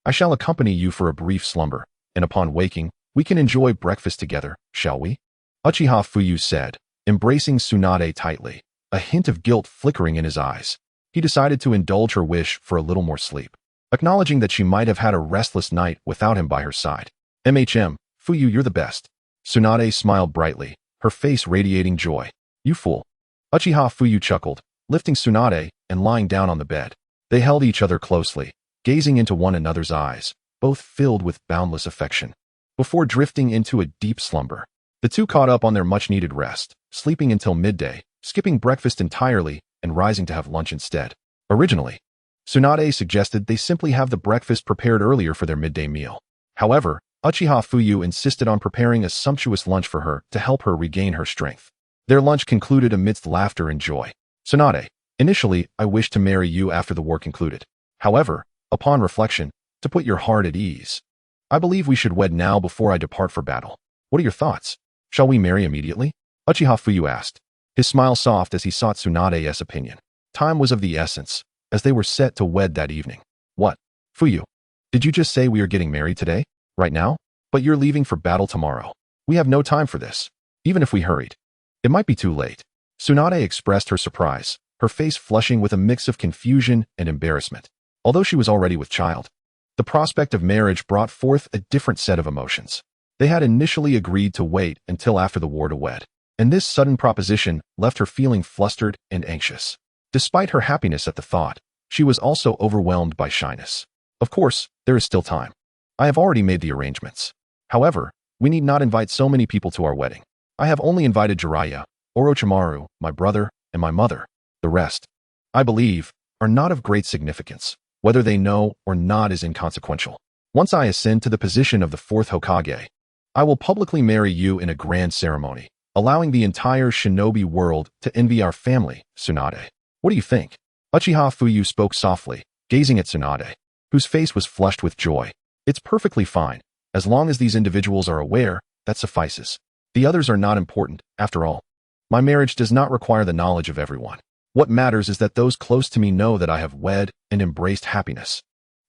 I shall accompany you for a brief slumber, and upon waking, we can enjoy breakfast together, shall we? Uchiha Fuyu said, embracing Tsunade tightly, a hint of guilt flickering in his eyes. he decided to indulge her wish for a little more sleep, acknowledging that she might have had a restless night without him by her side. Fuyu, you're the best. Tsunade smiled brightly, her face radiating joy. You fool. Uchiha Fuyu chuckled, lifting Tsunade and lying down on the bed. They held each other closely, gazing into one another's eyes, both filled with boundless affection. Before drifting into a deep slumber, the two caught up on their much-needed rest, sleeping until midday, skipping breakfast entirely and rising to have lunch instead. Originally, Tsunade suggested they simply have the breakfast prepared earlier for their midday meal. However, Uchiha Fuyu insisted on preparing a sumptuous lunch for her to help her regain her strength. Their lunch concluded amidst laughter and joy. Tsunade, initially, I wished to marry you after the war concluded. However, upon reflection, to put your heart at ease, I believe we should wed now before I depart for battle. What are your thoughts? Shall we marry immediately? Uchiha Fuyu asked, his smile soft as he sought Tsunade's opinion. Time was of the essence, as they were set to wed that evening. What? Fuyu, did you just say we are getting married today? Right now? But you're leaving for battle tomorrow. We have no time for this. Even if we hurried, it might be too late. Tsunade expressed her surprise, her face flushing with a mix of confusion and embarrassment. Although she was already with child, the prospect of marriage brought forth a different set of emotions. They had initially agreed to wait until after the war to wed, and this sudden proposition left her feeling flustered and anxious. Despite her happiness at the thought, she was also overwhelmed by shyness. Of course, there is still time. I have already made the arrangements. However, we need not invite so many people to our wedding. I have only invited Jiraiya, Orochimaru, my brother, and my mother. The rest, I believe, are not of great significance. Whether they know or not is inconsequential. Once I ascend to the position of the Fourth Hokage, I will publicly marry you in a grand ceremony, allowing the entire shinobi world to envy our family, Tsunade. What do you think? Uchiha Fuyu spoke softly, gazing at Tsunade, whose face was flushed with joy. It's perfectly fine. As long as these individuals are aware, that suffices. The others are not important, after all. My marriage does not require the knowledge of everyone. What matters is that those close to me know that I have wed and embraced happiness.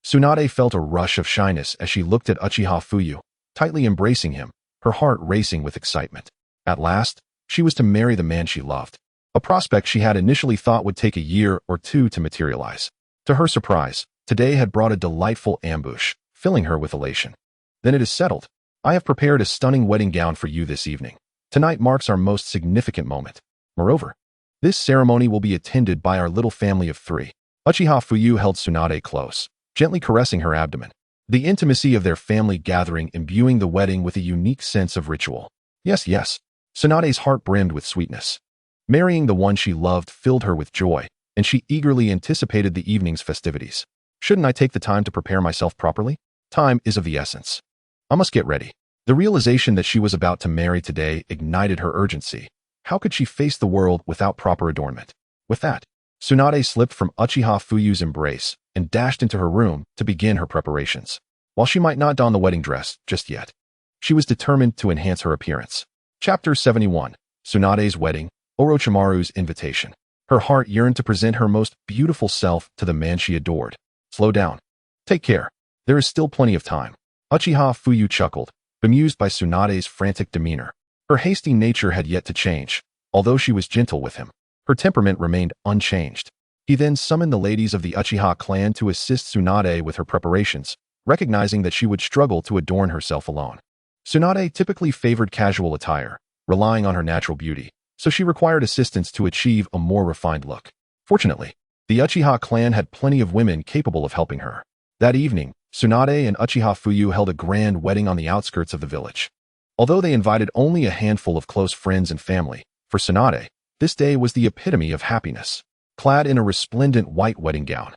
Tsunade felt a rush of shyness as she looked at Uchiha Fuyu, tightly embracing him, her heart racing with excitement. At last, she was to marry the man she loved, a prospect she had initially thought would take a year or two to materialize. To her surprise, today had brought a delightful ambush, filling her with elation. Then it is settled. I have prepared a stunning wedding gown for you this evening. Tonight marks our most significant moment. Moreover, this ceremony will be attended by our little family of 3. Uchiha Fuyu held Tsunade close, gently caressing her abdomen. The intimacy of their family gathering imbuing the wedding with a unique sense of ritual. Yes, yes. Tsunade's heart brimmed with sweetness. Marrying the one she loved filled her with joy, and she eagerly anticipated the evening's festivities. Shouldn't I take the time to prepare myself properly? Time is of the essence. I must get ready. The realization that she was about to marry today ignited her urgency. How could she face the world without proper adornment? With that, Tsunade slipped from Uchiha Fuyu's embrace and dashed into her room to begin her preparations. While she might not don the wedding dress just yet, she was determined to enhance her appearance. Chapter 71. Tsunade's Wedding, Orochimaru's Invitation. Her heart yearned to present her most beautiful self to the man she adored. Slow down. Take care. There is still plenty of time. Uchiha Fuyu chuckled, bemused by Tsunade's frantic demeanor. Her hasty nature had yet to change, although she was gentle with him. Her temperament remained unchanged. He then summoned the ladies of the Uchiha clan to assist Tsunade with her preparations, recognizing that she would struggle to adorn herself alone. Tsunade typically favored casual attire, relying on her natural beauty, so she required assistance to achieve a more refined look. Fortunately, the Uchiha clan had plenty of women capable of helping her. That evening, Tsunade and Uchiha Fuyu held a grand wedding on the outskirts of the village. Although they invited only a handful of close friends and family, for Tsunade, this day was the epitome of happiness. Clad in a resplendent white wedding gown,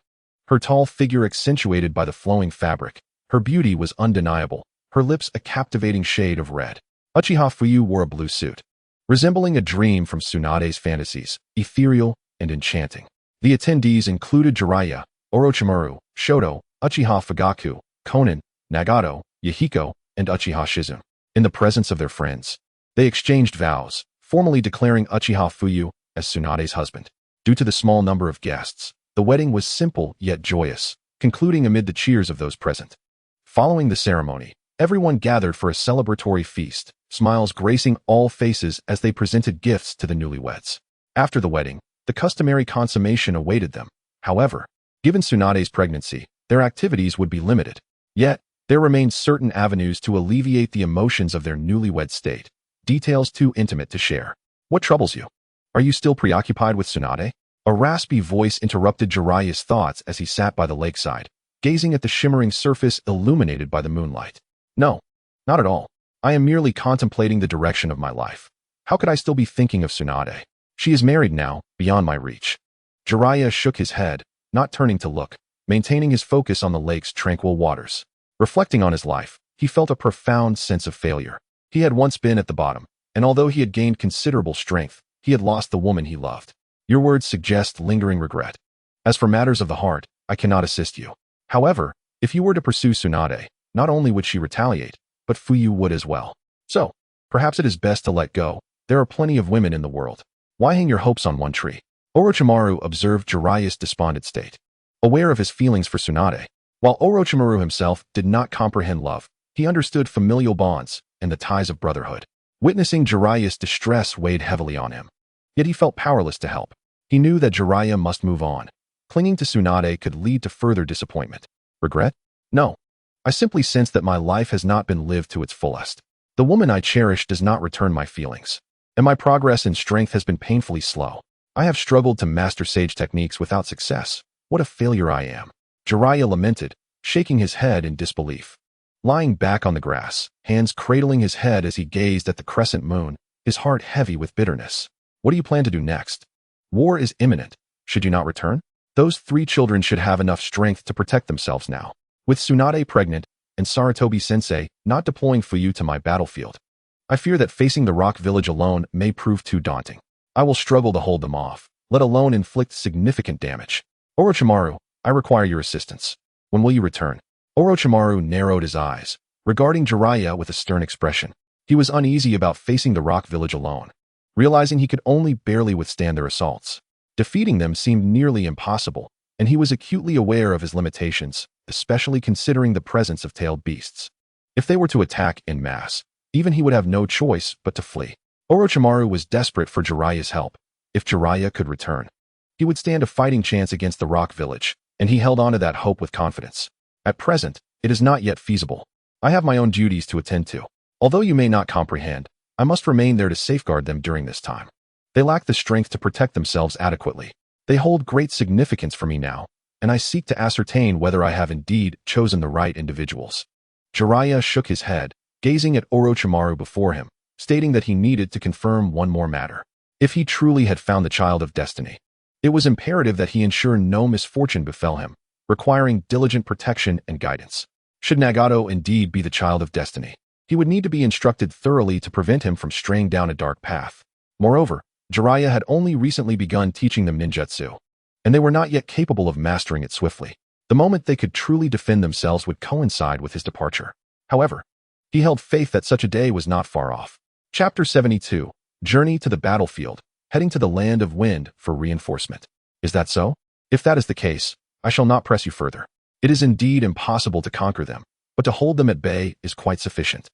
her tall figure accentuated by the flowing fabric, her beauty was undeniable, her lips a captivating shade of red. Uchiha Fuyu wore a blue suit, resembling a dream from Tsunade's fantasies, ethereal and enchanting. The attendees included Jiraiya, Orochimaru, Shoto, Uchiha Fugaku, Konan, Nagato, Yahiko, and Uchiha Shizune. In the presence of their friends, they exchanged vows, formally declaring Uchiha Fuyu as Tsunade's husband. Due to the small number of guests, the wedding was simple yet joyous, concluding amid the cheers of those present. Following the ceremony, everyone gathered for a celebratory feast, smiles gracing all faces as they presented gifts to the newlyweds. After the wedding, the customary consummation awaited them. However, given Tsunade's pregnancy, their activities would be limited. Yet, there remained certain avenues to alleviate the emotions of their newlywed state. Details too intimate to share. What troubles you? Are you still preoccupied with Tsunade? A raspy voice interrupted Jiraiya's thoughts as he sat by the lakeside, gazing at the shimmering surface illuminated by the moonlight. No, not at all. I am merely contemplating the direction of my life. How could I still be thinking of Tsunade? She is married now, beyond my reach. Jiraiya shook his head, not turning to look, maintaining his focus on the lake's tranquil waters. Reflecting on his life, he felt a profound sense of failure. He had once been at the bottom, and although he had gained considerable strength, he had lost the woman he loved. Your words suggest lingering regret. As for matters of the heart, I cannot assist you. However, if you were to pursue Tsunade, not only would she retaliate, but Fuyu would as well. So, perhaps it is best to let go. There are plenty of women in the world. Why hang your hopes on one tree? Orochimaru observed Jiraiya's despondent state. Aware of his feelings for Tsunade, while Orochimaru himself did not comprehend love, he understood familial bonds and the ties of brotherhood. Witnessing Jiraiya's distress weighed heavily on him. Yet he felt powerless to help. He knew that Jiraiya must move on. Clinging to Tsunade could lead to further disappointment. Regret? No. I simply sense that my life has not been lived to its fullest. The woman I cherish does not return my feelings. And my progress in strength has been painfully slow. I have struggled to master sage techniques without success. What a failure I am. Jiraiya lamented, shaking his head in disbelief. Lying back on the grass, hands cradling his head as he gazed at the crescent moon, his heart heavy with bitterness. What do you plan to do next? War is imminent. Should you not return? Those 3 children should have enough strength to protect themselves now. With Tsunade pregnant and Sarutobi-sensei not deploying Fuyu to my battlefield, I fear that facing the rock village alone may prove too daunting. I will struggle to hold them off, let alone inflict significant damage. Orochimaru, I require your assistance. When will you return? Orochimaru narrowed his eyes, regarding Jiraiya with a stern expression. He was uneasy about facing the rock village alone, realizing he could only barely withstand their assaults. Defeating them seemed nearly impossible, and he was acutely aware of his limitations, especially considering the presence of tailed beasts. If they were to attack en masse, even he would have no choice but to flee. Orochimaru was desperate for Jiraiya's help. If Jiraiya could return, he would stand a fighting chance against the rock village, and he held on to that hope with confidence. At present, it is not yet feasible. I have my own duties to attend to. Although you may not comprehend, I must remain there to safeguard them during this time. They lack the strength to protect themselves adequately. They hold great significance for me now, and I seek to ascertain whether I have indeed chosen the right individuals. Jiraiya shook his head, gazing at Orochimaru before him, stating that he needed to confirm one more matter. If he truly had found the child of destiny, it was imperative that he ensure no misfortune befell him, requiring diligent protection and guidance. Should Nagato indeed be the child of destiny, he would need to be instructed thoroughly to prevent him from straying down a dark path. Moreover, Jiraiya had only recently begun teaching them ninjutsu, and they were not yet capable of mastering it swiftly. The moment they could truly defend themselves would coincide with his departure. However, he held faith that such a day was not far off. Chapter 72. Journey to the battlefield, heading to the land of wind for reinforcement. Is that so? If that is the case, I shall not press you further. It is indeed impossible to conquer them, but to hold them at bay is quite sufficient.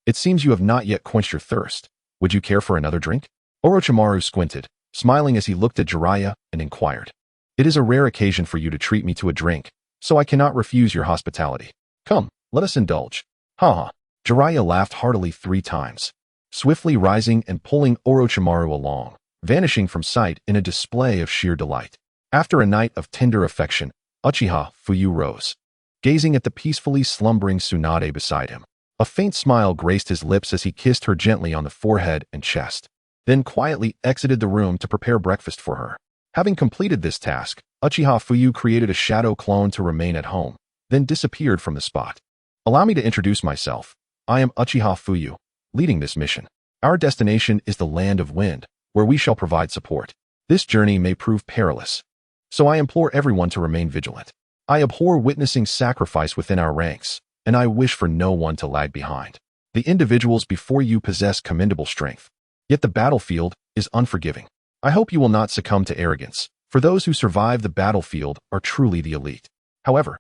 It seems you have not yet quenched your thirst. Would you care for another drink? Orochimaru squinted, smiling as he looked at Jiraiya and inquired. It is a rare occasion for you to treat me to a drink, so I cannot refuse your hospitality. Come, let us indulge. Ha ha. Jiraiya laughed heartily 3 times, swiftly rising and pulling Orochimaru along, vanishing from sight in a display of sheer delight. After a night of tender affection, Uchiha Fuyu rose, gazing at the peacefully slumbering Tsunade beside him. A faint smile graced his lips as he kissed her gently on the forehead and chest, then quietly exited the room to prepare breakfast for her. Having completed this task, Uchiha Fuyu created a shadow clone to remain at home, then disappeared from the spot. Allow me to introduce myself. I am Uchiha Fuyu, leading this mission. Our destination is the land of wind, where we shall provide support. This journey may prove perilous, so I implore everyone to remain vigilant. I abhor witnessing sacrifice within our ranks, and I wish for no one to lag behind. The individuals before you possess commendable strength, yet the battlefield is unforgiving. I hope you will not succumb to arrogance, for those who survive the battlefield are truly the elite. However,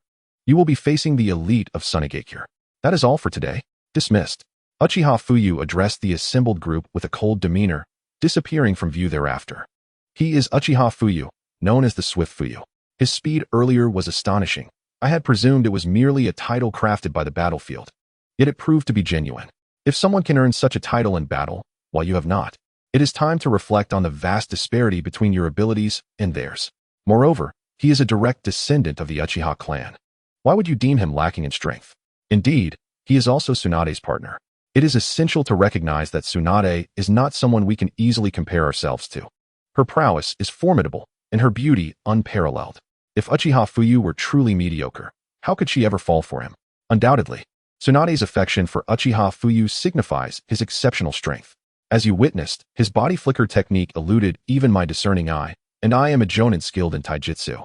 you will be facing the elite of Tsunade. That is all for today. Dismissed. Uchiha Fuyu addressed the assembled group with a cold demeanor, disappearing from view thereafter. He is Uchiha Fuyu, known as the Swift Fuyu. His His speed earlier was astonishing. I had presumed it was merely a title crafted by the battlefield. Yet it proved to be genuine. If someone can earn such a title in battle, while you have not, it is time to reflect on the vast disparity between your abilities and theirs. Moreover, he is a direct descendant of the Uchiha clan. Why would you deem him lacking in strength? Indeed, he is also Tsunade's partner. It is essential to recognize that Tsunade is not someone we can easily compare ourselves to. Her prowess is formidable, and her beauty unparalleled. If Uchiha Fuyu were truly mediocre, how could she ever fall for him? Undoubtedly, Tsunade's affection for Uchiha Fuyu signifies his exceptional strength. As you witnessed, his body flicker technique eluded even my discerning eye, and I am a jonin skilled in taijutsu.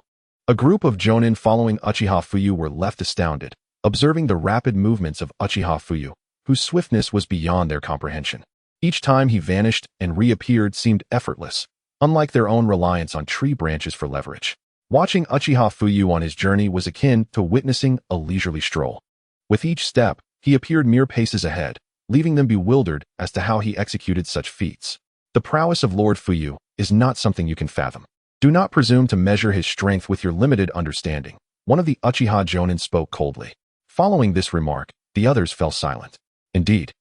A group of jonin following Uchiha Fuyu were left astounded, observing the rapid movements of Uchiha Fuyu, whose swiftness was beyond their comprehension. Each time he vanished and reappeared seemed effortless, unlike their own reliance on tree branches for leverage. Watching Uchiha Fuyu on his journey was akin to witnessing a leisurely stroll. With each step, he appeared mere paces ahead, leaving them bewildered as to how he executed such feats. The prowess of Lord Fuyu is not something you can fathom. Do not presume to measure his strength with your limited understanding. One of the Uchiha jonin spoke coldly. Following this remark, the others fell silent. Indeed,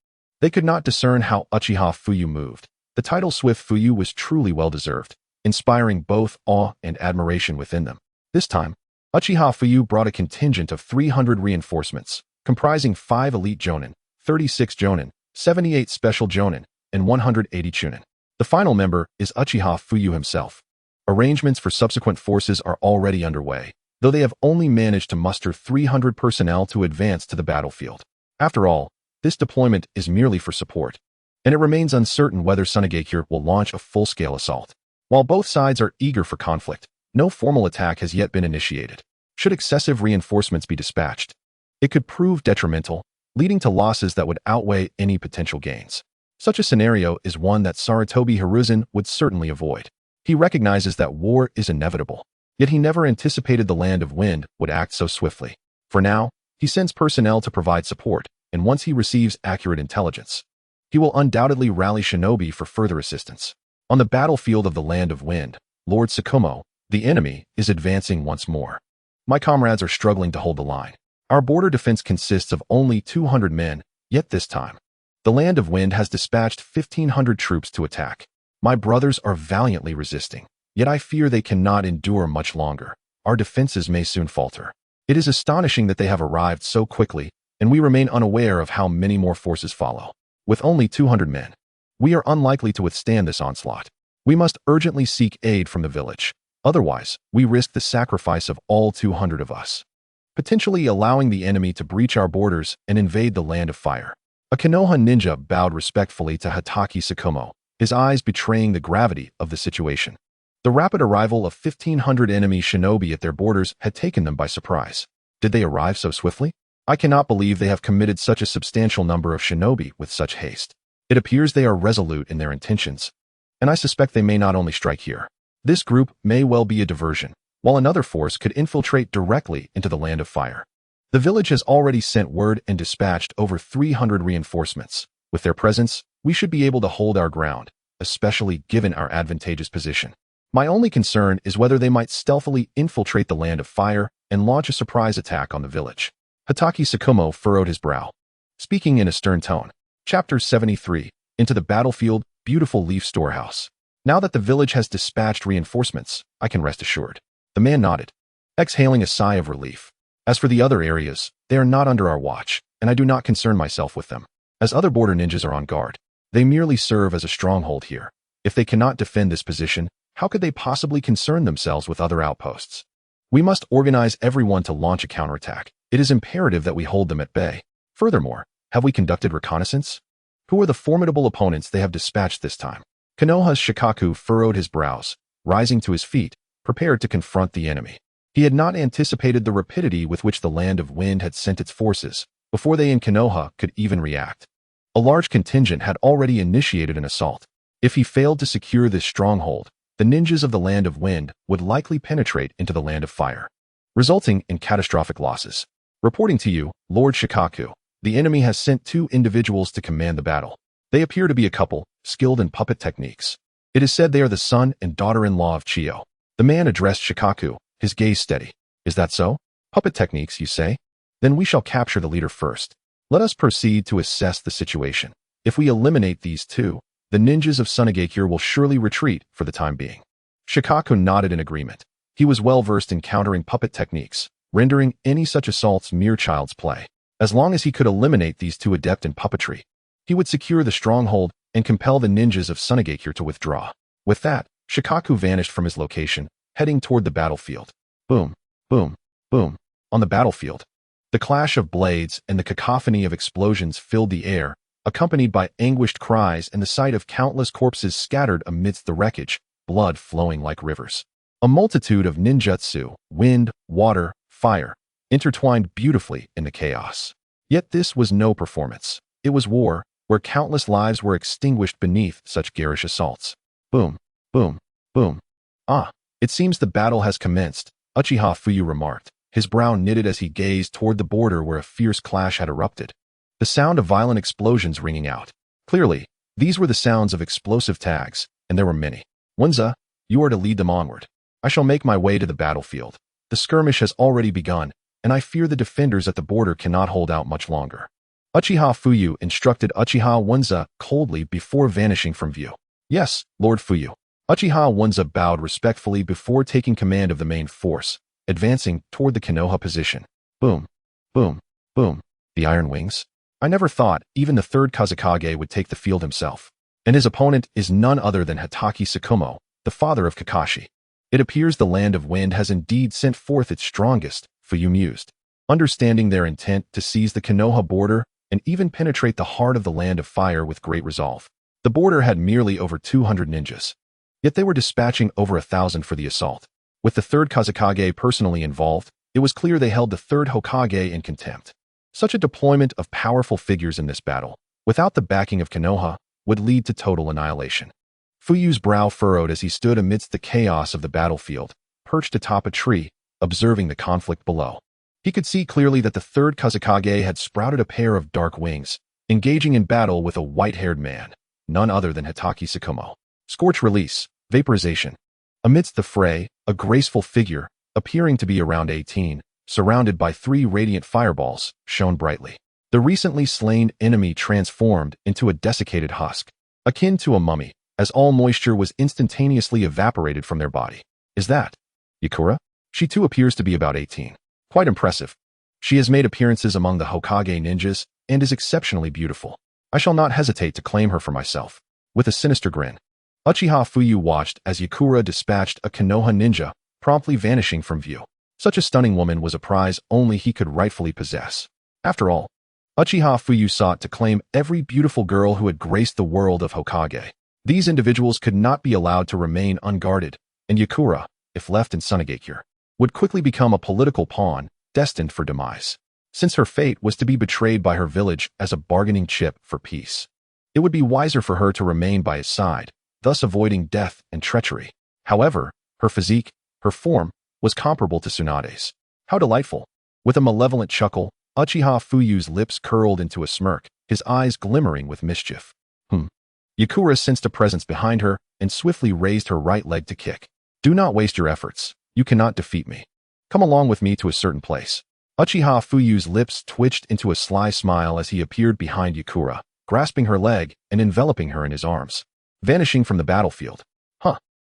they could not discern how Uchiha Fuyu moved. The title Swift Fuyu was truly well-deserved, inspiring both awe and admiration within them. This time, Uchiha Fuyu brought a contingent of 300 reinforcements, comprising 5 elite jonin, 36 jonin, 78 special jonin, and 180 chunin. The final member is Uchiha Fuyu himself. Arrangements for subsequent forces are already underway, though they have only managed to muster 300 personnel to advance to the battlefield. After all, this deployment is merely for support, and it remains uncertain whether Tsunade will launch a full-scale assault. While both sides are eager for conflict, no formal attack has yet been initiated. Should excessive reinforcements be dispatched, it could prove detrimental, leading to losses that would outweigh any potential gains. Such a scenario is one that Sarutobi Hiruzen would certainly avoid. He recognizes that war is inevitable, yet he never anticipated the Land of Wind would act so swiftly. For now, he sends personnel to provide support, and once he receives accurate intelligence, he will undoubtedly rally shinobi for further assistance. On the battlefield of the Land of Wind, Lord Tsukumo, the enemy, is advancing once more. My comrades are struggling to hold the line. Our border defense consists of only 200 men, yet this time, the Land of Wind has dispatched 1,500 troops to attack. My brothers are valiantly resisting, yet I fear they cannot endure much longer. Our defenses may soon falter. It is astonishing that they have arrived so quickly, and we remain unaware of how many more forces follow. With only 200 men, we are unlikely to withstand this onslaught. We must urgently seek aid from the village. Otherwise, we risk the sacrifice of all 200 of us, potentially allowing the enemy to breach our borders and invade the Land of Fire. A Konoha ninja bowed respectfully to Hatake Tsukumo, his eyes betraying the gravity of the situation. The rapid arrival of 1,500 enemy shinobi at their borders had taken them by surprise. Did they arrive so swiftly? I cannot believe they have committed such a substantial number of shinobi with such haste. It appears they are resolute in their intentions, and I suspect they may not only strike here. This group may well be a diversion, while another force could infiltrate directly into the Land of Fire. The village has already sent word and dispatched over 300 reinforcements. With their presence, we should be able to hold our ground, especially given our advantageous position. My only concern is whether they might stealthily infiltrate the Land of Fire and launch a surprise attack on the village. Hatake Tsukumo furrowed his brow, speaking in a stern tone. Chapter 73, Into the Battlefield, Beautiful Leaf Storehouse. Now that the village has dispatched reinforcements, I can rest assured. The man nodded, exhaling a sigh of relief. As for the other areas, they are not under our watch, and I do not concern myself with them. As other border ninjas are on guard, they merely serve as a stronghold here. If they cannot defend this position, how could they possibly concern themselves with other outposts? We must organize everyone to launch a counterattack. It is imperative that we hold them at bay. Furthermore, have we conducted reconnaissance? Who are the formidable opponents they have dispatched this time? Konoha's Shikaku furrowed his brows, rising to his feet, prepared to confront the enemy. He had not anticipated the rapidity with which the Land of Wind had sent its forces, before they in Konoha could even react. A large contingent had already initiated an assault. If he failed to secure this stronghold, the ninjas of the Land of Wind would likely penetrate into the Land of Fire, resulting in catastrophic losses. Reporting to you, Lord Shikaku, the enemy has sent 2 individuals to command the battle. They appear to be a couple, skilled in puppet techniques. It is said they are the son and daughter-in-law of Chiyo. The man addressed Shikaku, his gaze steady. Is that so? Puppet techniques, you say? Then we shall capture the leader first. Let us proceed to assess the situation. If we eliminate these two, the ninjas of Tsunade will surely retreat for the time being. Shikaku nodded in agreement. He was well versed in countering puppet techniques, rendering any such assaults mere child's play. As long as he could eliminate these two adept in puppetry, he would secure the stronghold and compel the ninjas of Tsunade to withdraw. With that, Shikaku vanished from his location, heading toward the battlefield. Boom, boom, boom. On the battlefield, the clash of blades and the cacophony of explosions filled the air, accompanied by anguished cries and the sight of countless corpses scattered amidst the wreckage, blood flowing like rivers. A multitude of ninjutsu, wind, water, fire, intertwined beautifully in the chaos. Yet this was no performance. It was war, where countless lives were extinguished beneath such garish assaults. Boom, boom, boom. Ah, it seems the battle has commenced, Uchiha Fuyu remarked, his brow knitted as he gazed toward the border where a fierce clash had erupted. The sound of violent explosions ringing out. Clearly, these were the sounds of explosive tags, and there were many. Wenza, you are to lead them onward. I shall make my way to the battlefield. The skirmish has already begun, and I fear the defenders at the border cannot hold out much longer. Uchiha Fuyu instructed Uchiha Wenza coldly before vanishing from view. Yes, Lord Fuyu. Uchiha Wenza bowed respectfully before taking command of the main force, advancing toward the Konoha position. Boom, boom, boom. The Iron Wings? I never thought even the third Kazekage would take the field himself. And his opponent is none other than Hatake Tsukumo, the father of Kakashi. It appears the Land of Wind has indeed sent forth its strongest, Fuyu mused. Understanding their intent to seize the Konoha border and even penetrate the heart of the Land of Fire with great resolve. The border had merely over 200 ninjas. Yet they were dispatching over 1,000 for the assault. With the third Kazekage personally involved, it was clear they held the third Hokage in contempt. Such a deployment of powerful figures in this battle, without the backing of Konoha, would lead to total annihilation. Fuyu's brow furrowed as he stood amidst the chaos of the battlefield, perched atop a tree, observing the conflict below. He could see clearly that the third Kazekage had sprouted a pair of dark wings, engaging in battle with a white-haired man, none other than Hatake Tsukumo. Scorch release, vaporization. Amidst the fray, a graceful figure, appearing to be around 18, surrounded by 3 radiant fireballs, shone brightly. The recently slain enemy transformed into a desiccated husk, akin to a mummy, as all moisture was instantaneously evaporated from their body. Is that Yakura? She too appears to be about 18. Quite impressive. She has made appearances among the Hokage ninjas and is exceptionally beautiful. I shall not hesitate to claim her for myself. With a sinister grin, Uchiha Fuyu watched as Yakura dispatched a Konoha ninja, promptly vanishing from view. Such a stunning woman was a prize only he could rightfully possess. After all, Uchiha Fuyu sought to claim every beautiful girl who had graced the world of Hokage. These individuals could not be allowed to remain unguarded, and Yakura, if left in Tsunade, would quickly become a political pawn, destined for demise. Since her fate was to be betrayed by her village as a bargaining chip for peace, it would be wiser for her to remain by his side, thus avoiding death and treachery. However, her physique, her form, was comparable to Tsunade's. How delightful! With a malevolent chuckle, Uchiha Fuyu's lips curled into a smirk, his eyes glimmering with mischief. Yakura sensed a presence behind her and swiftly raised her right leg to kick. Do not waste your efforts. You cannot defeat me. Come along with me to a certain place. Uchiha Fuyu's lips twitched into a sly smile as he appeared behind Yakura, grasping her leg and enveloping her in his arms. Vanishing from the battlefield.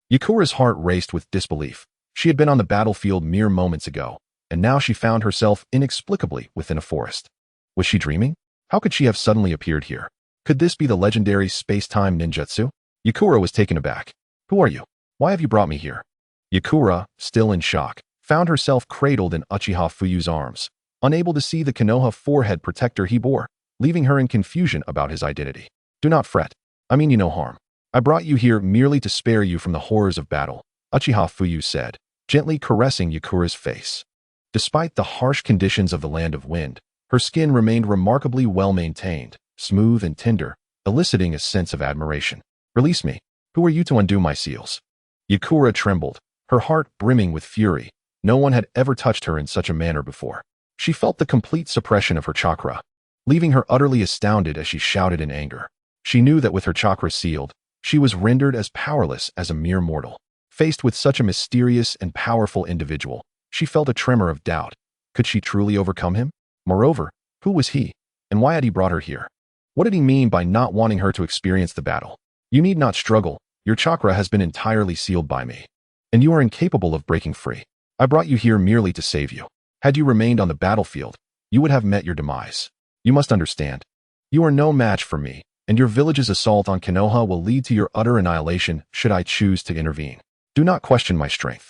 Yakura's heart raced with disbelief. She had been on the battlefield mere moments ago, and now she found herself inexplicably within a forest. Was she dreaming? How could she have suddenly appeared here? Could this be the legendary space-time ninjutsu? Yakura was taken aback. Who are you? Why have you brought me here? Yakura, still in shock, found herself cradled in Uchiha Fuyu's arms, unable to see the Konoha forehead protector he bore, leaving her in confusion about his identity. Do not fret. I mean you no harm. I brought you here merely to spare you from the horrors of battle, Uchiha Fuyu said, gently caressing Yakura's face. Despite the harsh conditions of the Land of Wind, her skin remained remarkably well-maintained, smooth and tender, eliciting a sense of admiration. Release me. Who are you to undo my seals? Yakura trembled, her heart brimming with fury. No one had ever touched her in such a manner before. She felt the complete suppression of her chakra, leaving her utterly astounded as she shouted in anger. She knew that with her chakra sealed, she was rendered as powerless as a mere mortal. Faced with such a mysterious and powerful individual, she felt a tremor of doubt. Could she truly overcome him? Moreover, who was he, and why had he brought her here? What did he mean by not wanting her to experience the battle? You need not struggle. Your chakra has been entirely sealed by me, and you are incapable of breaking free. I brought you here merely to save you. Had you remained on the battlefield, you would have met your demise. You must understand. You are no match for me, and your village's assault on Konoha will lead to your utter annihilation should I choose to intervene. Do not question my strength.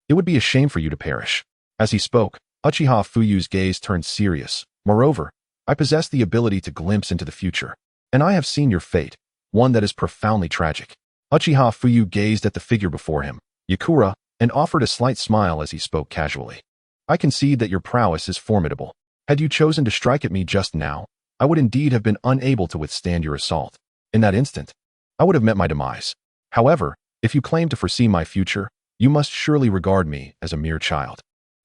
It would be a shame for you to perish. As he spoke, Uchiha Fuyu's gaze turned serious. Moreover, I possess the ability to glimpse into the future, and I have seen your fate, one that is profoundly tragic. Uchiha Fuyu gazed at the figure before him, Yakura, and offered a slight smile as he spoke casually. I concede that your prowess is formidable. Had you chosen to strike at me just now, I would indeed have been unable to withstand your assault. In that instant, I would have met my demise. However, if you claim to foresee my future, you must surely regard me as a mere child,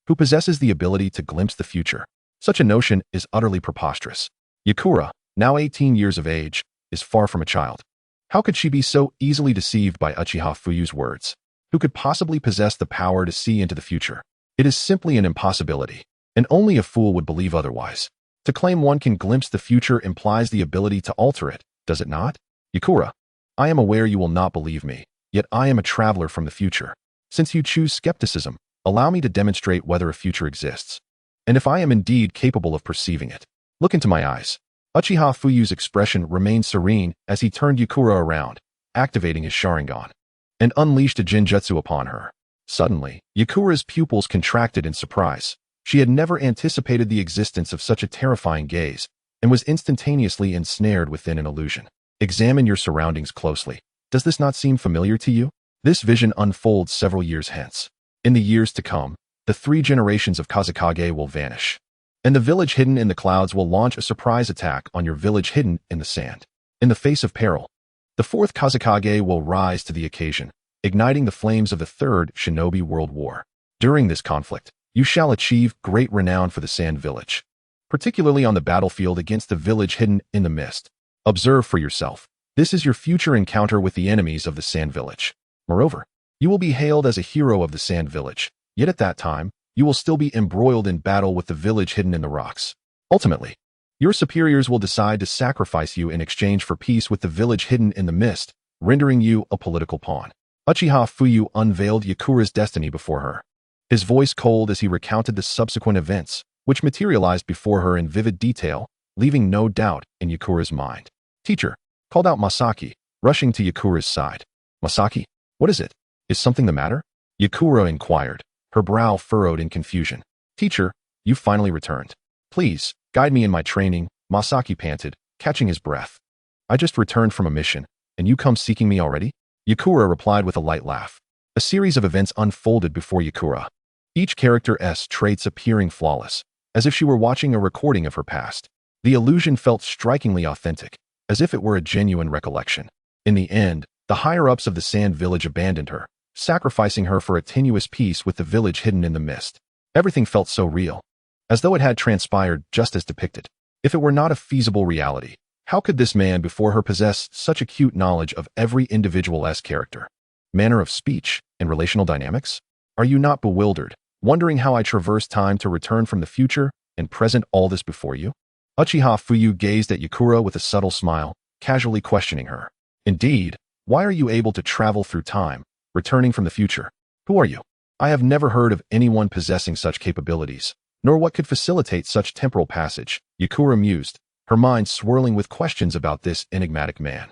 who possesses the ability to glimpse the future. Such a notion is utterly preposterous. Yakura, now 18 years of age, is far from a child. How could she be so easily deceived by Uchiha Fuyu's words? Who could possibly possess the power to see into the future? It is simply an impossibility, and only a fool would believe otherwise. To claim one can glimpse the future implies the ability to alter it, does it not? Yakura, I am aware you will not believe me, yet I am a traveler from the future. Since you choose skepticism, allow me to demonstrate whether a future exists, and if I am indeed capable of perceiving it. Look into my eyes. Uchiha Fuyu's expression remained serene as he turned Yakura around, activating his Sharingan, and unleashed a Jinjutsu upon her. Suddenly, Yakura's pupils contracted in surprise. She had never anticipated the existence of such a terrifying gaze, and was instantaneously ensnared within an illusion. Examine your surroundings closely. Does this not seem familiar to you? This vision unfolds several years hence. In the years to come, the 3 generations of Kazekage will vanish, and the village hidden in the clouds will launch a surprise attack on your village hidden in the sand. In the face of peril, the 4th Kazekage will rise to the occasion, igniting the flames of the 3rd Shinobi World War. During this conflict, you shall achieve great renown for the Sand Village, particularly on the battlefield against the village hidden in the mist. Observe for yourself. This is your future encounter with the enemies of the Sand Village. Moreover, you will be hailed as a hero of the Sand Village, yet at that time, you will still be embroiled in battle with the village hidden in the rocks. Ultimately, your superiors will decide to sacrifice you in exchange for peace with the village hidden in the mist, rendering you a political pawn. Uchiha Fuyu unveiled Yakura's destiny before her, his voice cold as he recounted the subsequent events, which materialized before her in vivid detail, leaving no doubt in Yakura's mind. Teacher, called out Masaki, rushing to Yakura's side. Masaki, what is it? Is something the matter? Yakura inquired, her brow furrowed in confusion. Teacher, you finally returned. Please, guide me in my training, Masaki panted, catching his breath. I just returned from a mission, and you come seeking me already? Yakura replied with a light laugh. A series of events unfolded before Yakura, each character's traits appearing flawless, as if she were watching a recording of her past. The illusion felt strikingly authentic, as if it were a genuine recollection. In the end, the higher-ups of the Sand Village abandoned her, sacrificing her for a tenuous peace with the village hidden in the mist. Everything felt so real, as though it had transpired just as depicted. If it were not a feasible reality, how could this man before her possess such acute knowledge of every individual's character, manner of speech, and relational dynamics? Are you not bewildered, wondering how I traverse time to return from the future and present all this before you? Uchiha Fuyu gazed at Yakura with a subtle smile, casually questioning her. Indeed, why are you able to travel through time, returning from the future? Who are you? I have never heard of anyone possessing such capabilities, nor what could facilitate such temporal passage. Yakura mused, her mind swirling with questions about this enigmatic man.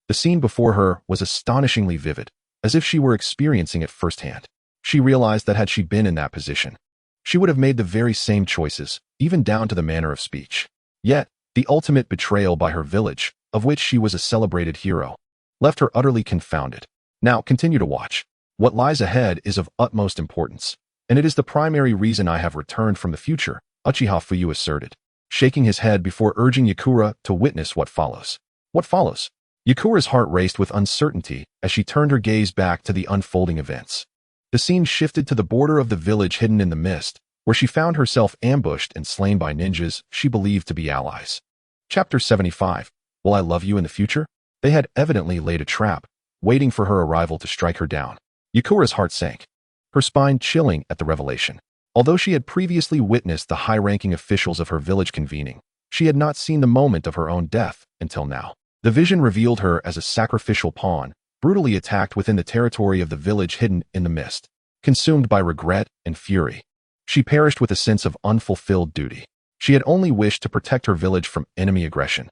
The scene before her was astonishingly vivid, as if she were experiencing it firsthand. She realized that had she been in that position, she would have made the very same choices, even down to the manner of speech. Yet, the ultimate betrayal by her village, of which she was a celebrated hero, left her utterly confounded. Now, continue to watch. What lies ahead is of utmost importance, and it is the primary reason I have returned from the future, Uchiha Fuyu asserted, shaking his head before urging Yakura to witness what follows. What follows? Yakura's heart raced with uncertainty as she turned her gaze back to the unfolding events. The scene shifted to the border of the village hidden in the mist, where she found herself ambushed and slain by ninjas she believed to be allies. Chapter 75. Will I love you in the future? They had evidently laid a trap, waiting for her arrival to strike her down. Yukura's heart sank, her spine chilling at the revelation. Although she had previously witnessed the high-ranking officials of her village convening, she had not seen the moment of her own death until now. The vision revealed her as a sacrificial pawn, brutally attacked within the territory of the village hidden in the mist. Consumed by regret and fury, she perished with a sense of unfulfilled duty. She had only wished to protect her village from enemy aggression.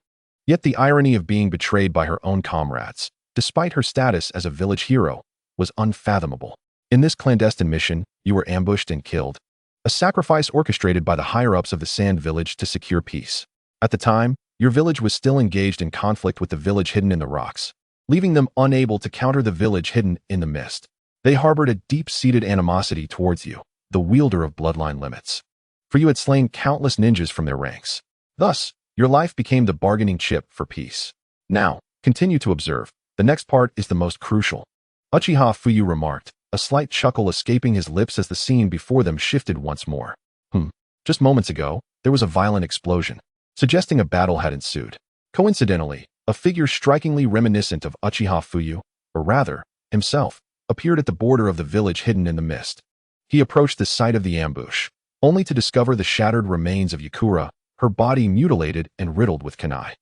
Yet the irony of being betrayed by her own comrades, despite her status as a village hero, was unfathomable. In this clandestine mission, you were ambushed and killed, a sacrifice orchestrated by the higher-ups of the Sand Village to secure peace. At the time, your village was still engaged in conflict with the village hidden in the rocks, leaving them unable to counter the village hidden in the mist. They harbored a deep-seated animosity towards you, the wielder of bloodline limits. For you had slain countless ninjas from their ranks. Thus, your life became the bargaining chip for peace. Now, continue to observe. The next part is the most crucial. Uchiha Fuyu remarked, a slight chuckle escaping his lips as the scene before them shifted once more. Just moments ago, there was a violent explosion, suggesting a battle had ensued. Coincidentally, a figure strikingly reminiscent of Uchiha Fuyu, or rather, himself, appeared at the border of the village hidden in the mist. He approached the site of the ambush, only to discover the shattered remains of Yukura, her body mutilated and riddled with kunai.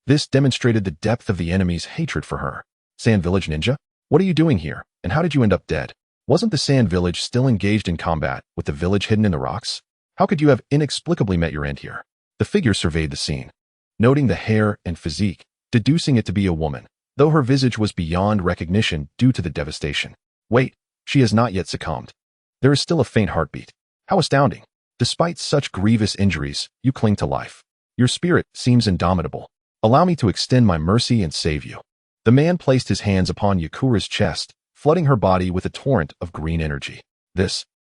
This demonstrated the depth of the enemy's hatred for her. Sand Village Ninja? What are you doing here, and how did you end up dead? Wasn't the Sand Village still engaged in combat with the village hidden in the rocks? How could you have inexplicably met your end here? The figure surveyed the scene, noting the hair and physique, deducing it to be a woman, though her visage was beyond recognition due to the devastation. Wait, she has not yet succumbed. There is still a faint heartbeat. How astounding. Despite such grievous injuries, you cling to life. Your spirit seems indomitable. Allow me to extend my mercy and save you. The man placed his hands upon Yukura's chest, flooding her body with a torrent of green energy.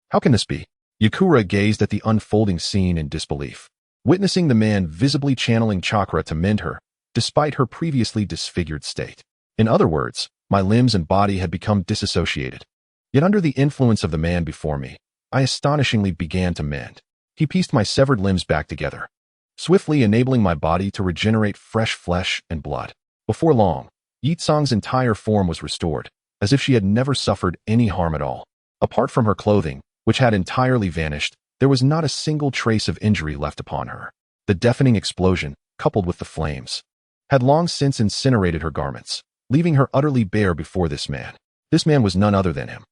How can this be? Yukura gazed at the unfolding scene in disbelief, witnessing the man visibly channeling chakra to mend her, despite her previously disfigured state. In other words, my limbs and body had become disassociated. Yet under the influence of the man before me, I astonishingly began to mend. He pieced my severed limbs back together, swiftly enabling my body to regenerate fresh flesh and blood. Before long, Yitsong's entire form was restored, as if she had never suffered any harm at all. Apart from her clothing, which had entirely vanished, there was not a single trace of injury left upon her. The deafening explosion, coupled with the flames, had long since incinerated her garments, leaving her utterly bare before this man. This man was none other than him.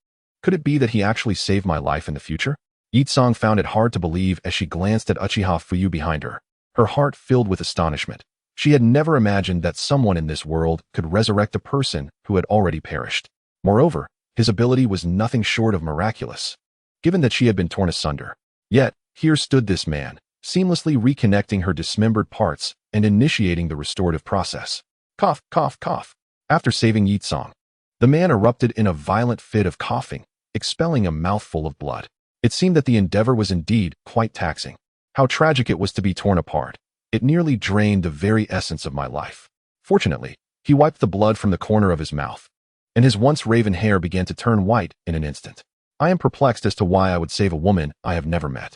Could it be that he actually saved my life in the future? Yitsong found it hard to believe as she glanced at Uchiha Fuyu behind her, her heart filled with astonishment. She had never imagined that someone in this world could resurrect a person who had already perished. Moreover, his ability was nothing short of miraculous, given that she had been torn asunder. Yet, here stood this man, seamlessly reconnecting her dismembered parts and initiating the restorative process. Cough, cough, cough. After saving Yitsong, the man erupted in a violent fit of coughing, expelling a mouthful of blood. It seemed that the endeavor was indeed quite taxing. How tragic it was to be torn apart. It nearly drained the very essence of my life. Fortunately, he wiped the blood from the corner of his mouth, and his once raven hair began to turn white in an instant. I am perplexed as to why I would save a woman I have never met.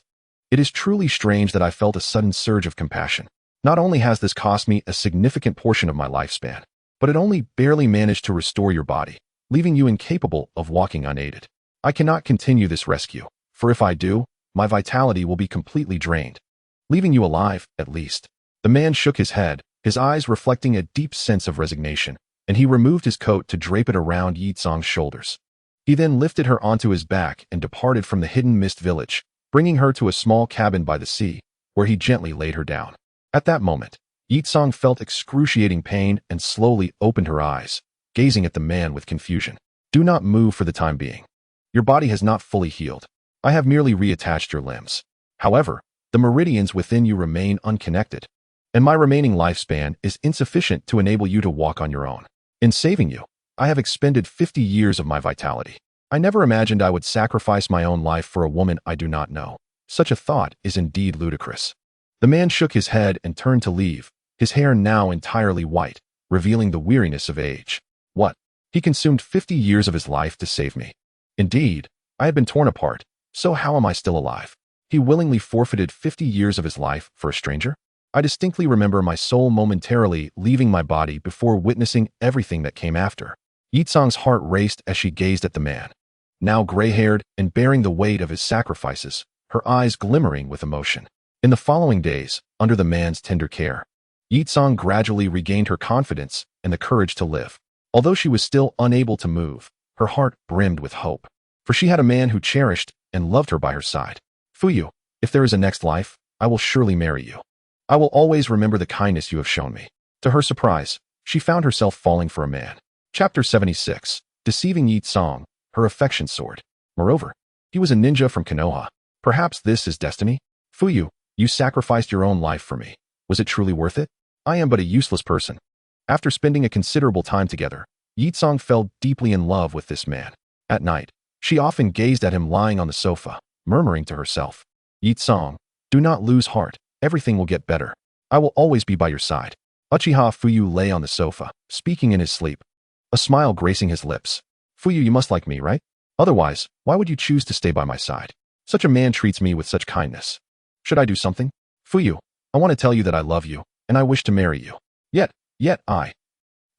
It is truly strange that I felt a sudden surge of compassion. Not only has this cost me a significant portion of my lifespan, but it only barely managed to restore your body, leaving you incapable of walking unaided. I cannot continue this rescue, for if I do, my vitality will be completely drained, leaving you alive, at least. The man shook his head, his eyes reflecting a deep sense of resignation, and he removed his coat to drape it around Yitsong's shoulders. He then lifted her onto his back and departed from the hidden mist village, bringing her to a small cabin by the sea, where he gently laid her down. At that moment, Yitsong felt excruciating pain and slowly opened her eyes, gazing at the man with confusion. Do not move for the time being. Your body has not fully healed. I have merely reattached your limbs. However, the meridians within you remain unconnected, and my remaining lifespan is insufficient to enable you to walk on your own. In saving you, I have expended 50 years of my vitality. I never imagined I would sacrifice my own life for a woman I do not know. Such a thought is indeed ludicrous. The man shook his head and turned to leave, his hair now entirely white, revealing the weariness of age. What? He consumed 50 years of his life to save me. Indeed, I had been torn apart, so how am I still alive? He willingly forfeited 50 years of his life for a stranger? I distinctly remember my soul momentarily leaving my body before witnessing everything that came after. Yitsong's heart raced as she gazed at the man, now gray-haired and bearing the weight of his sacrifices, her eyes glimmering with emotion. In the following days, under the man's tender care, Yitsong gradually regained her confidence and the courage to live. Although she was still unable to move, her heart brimmed with hope, for she had a man who cherished and loved her by her side. Fuyu, if there is a next life, I will surely marry you. I will always remember the kindness you have shown me. To her surprise, she found herself falling for a man. Chapter 76. Deceiving Yitsong, her affection soared. Moreover, he was a ninja from Konoha. Perhaps this is destiny? Fuyu, you sacrificed your own life for me. Was it truly worth it? I am but a useless person. After spending a considerable time together, Yitsong fell deeply in love with this man. At night, she often gazed at him lying on the sofa, murmuring to herself, Yitsong, do not lose heart, everything will get better. I will always be by your side. Uchiha Fuyu lay on the sofa, speaking in his sleep, a smile gracing his lips. Fuyu, you must like me, right? Otherwise, why would you choose to stay by my side? Such a man treats me with such kindness. Should I do something? Fuyu, I want to tell you that I love you, and I wish to marry you. Yet I.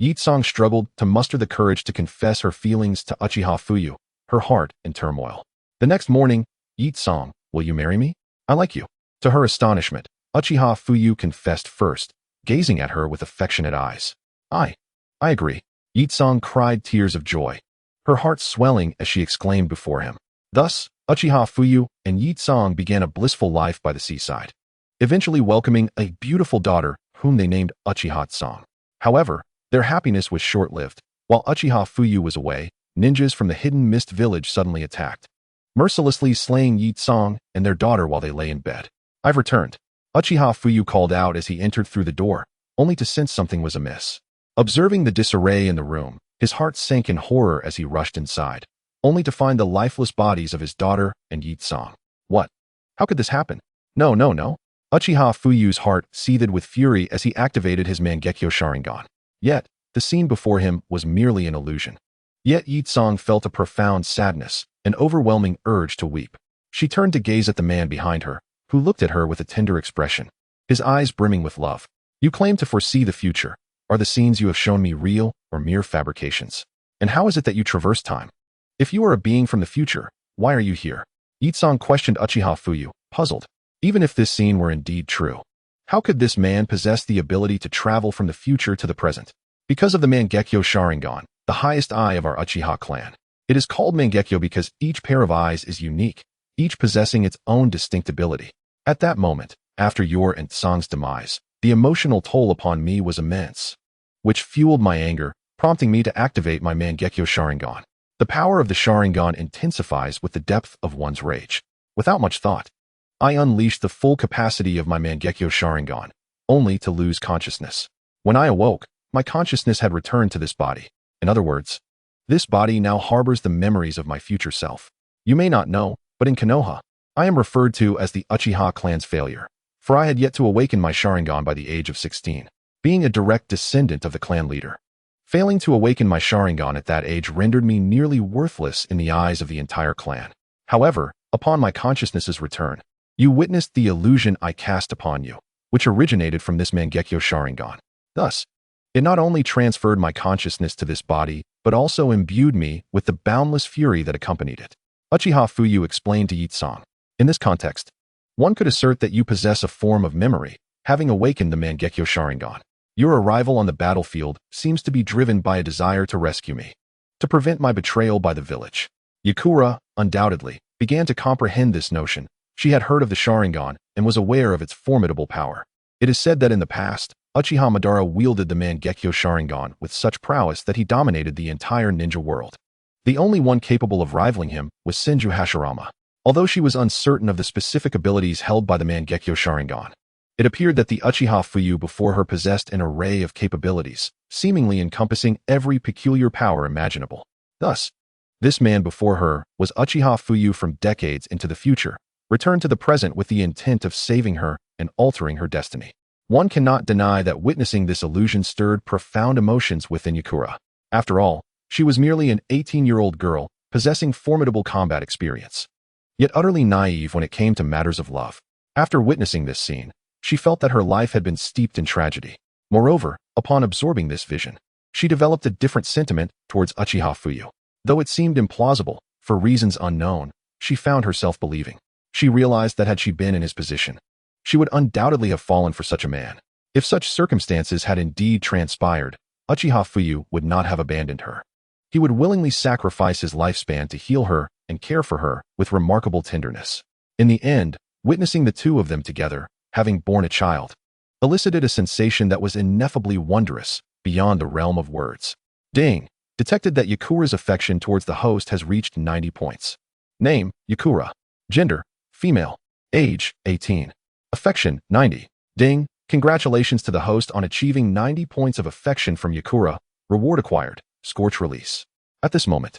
Yitsong struggled to muster the courage to confess her feelings to Uchiha Fuyu, her heart in turmoil. The next morning, Yitsong, will you marry me? I like you. To her astonishment, Uchiha Fuyu confessed first, gazing at her with affectionate eyes. I agree. Yitsong cried tears of joy, her heart swelling as she exclaimed before him. Thus, Uchiha Fuyu and Yitsong began a blissful life by the seaside, eventually welcoming a beautiful daughter whom they named Uchiha Tsong. However, their happiness was short-lived. While Uchiha Fuyu was away, ninjas from the hidden mist village suddenly attacked, mercilessly slaying Yitsong and their daughter while they lay in bed. I've returned. Uchiha Fuyu called out as he entered through the door, only to sense something was amiss. Observing the disarray in the room, his heart sank in horror as he rushed inside, only to find the lifeless bodies of his daughter and Yitsong. What? How could this happen? No. Uchiha Fuyu's heart seethed with fury as he activated his Mangekyo Sharingan. Yet, the scene before him was merely an illusion. Yet Yitsong felt a profound sadness, an overwhelming urge to weep. She turned to gaze at the man behind her, who looked at her with a tender expression, his eyes brimming with love. You claim to foresee the future. Are the scenes you have shown me real or mere fabrications? And how is it that you traverse time? If you are a being from the future, why are you here? Yitsong questioned Uchiha Fuyu, puzzled. Even if this scene were indeed true, how could this man possess the ability to travel from the future to the present? Because of the Mangekyo Sharingan, the highest eye of our Uchiha clan. It is called Mangekyo because each pair of eyes is unique, each possessing its own distinct ability. At that moment, after your and Tsong's demise, the emotional toll upon me was immense, which fueled my anger, prompting me to activate my Mangekyo Sharingan. The power of the Sharingan intensifies with the depth of one's rage. Without much thought, I unleashed the full capacity of my Mangekyo Sharingan, only to lose consciousness. When I awoke, my consciousness had returned to this body. In other words, this body now harbors the memories of my future self. You may not know, but in Konoha, I am referred to as the Uchiha clan's failure, for I had yet to awaken my Sharingan by the age of 16, being a direct descendant of the clan leader. Failing to awaken my Sharingan at that age rendered me nearly worthless in the eyes of the entire clan. However, upon my consciousness's return, you witnessed the illusion I cast upon you, which originated from this Mangekyo Sharingan. Thus, it not only transferred my consciousness to this body, but also imbued me with the boundless fury that accompanied it. Uchiha Fuyu explained to Yitsong. In this context, one could assert that you possess a form of memory, having awakened the Mangekyo Sharingan. Your arrival on the battlefield seems to be driven by a desire to rescue me, to prevent my betrayal by the village. Yakura, undoubtedly, began to comprehend this notion. She had heard of the Sharingan and was aware of its formidable power. It is said that in the past, Uchiha Madara wielded the Mangekyo Sharingan with such prowess that he dominated the entire ninja world. The only one capable of rivaling him was Senju Hashirama. Although she was uncertain of the specific abilities held by the Mangekyo Sharingan, it appeared that the Uchiha Fuyu before her possessed an array of capabilities, seemingly encompassing every peculiar power imaginable. Thus, this man before her was Uchiha Fuyu from decades into the future, returned to the present with the intent of saving her and altering her destiny. One cannot deny that witnessing this illusion stirred profound emotions within Yakura. After all, she was merely an 18-year-old girl, possessing formidable combat experience, yet utterly naive when it came to matters of love. After witnessing this scene, she felt that her life had been steeped in tragedy. Moreover, upon absorbing this vision, she developed a different sentiment towards Uchiha Fuyu. Though it seemed implausible, For reasons unknown, she found herself believing. She realized that had she been in his position, she would undoubtedly have fallen for such a man. If such circumstances had indeed transpired, Uchiha Fuyu would not have abandoned her. He would willingly sacrifice his lifespan to heal her and care for her with remarkable tenderness. In the end, witnessing the two of them together, having borne a child, elicited a sensation that was ineffably wondrous, beyond the realm of words. Ding! Detected that Yakura's affection towards the host has reached 90 points. Name, Yakura. Gender, female. Age, 18. Affection, 90. Ding! Congratulations to the host on achieving 90 points of affection from Yakura. Reward acquired. Scorch release. At this moment,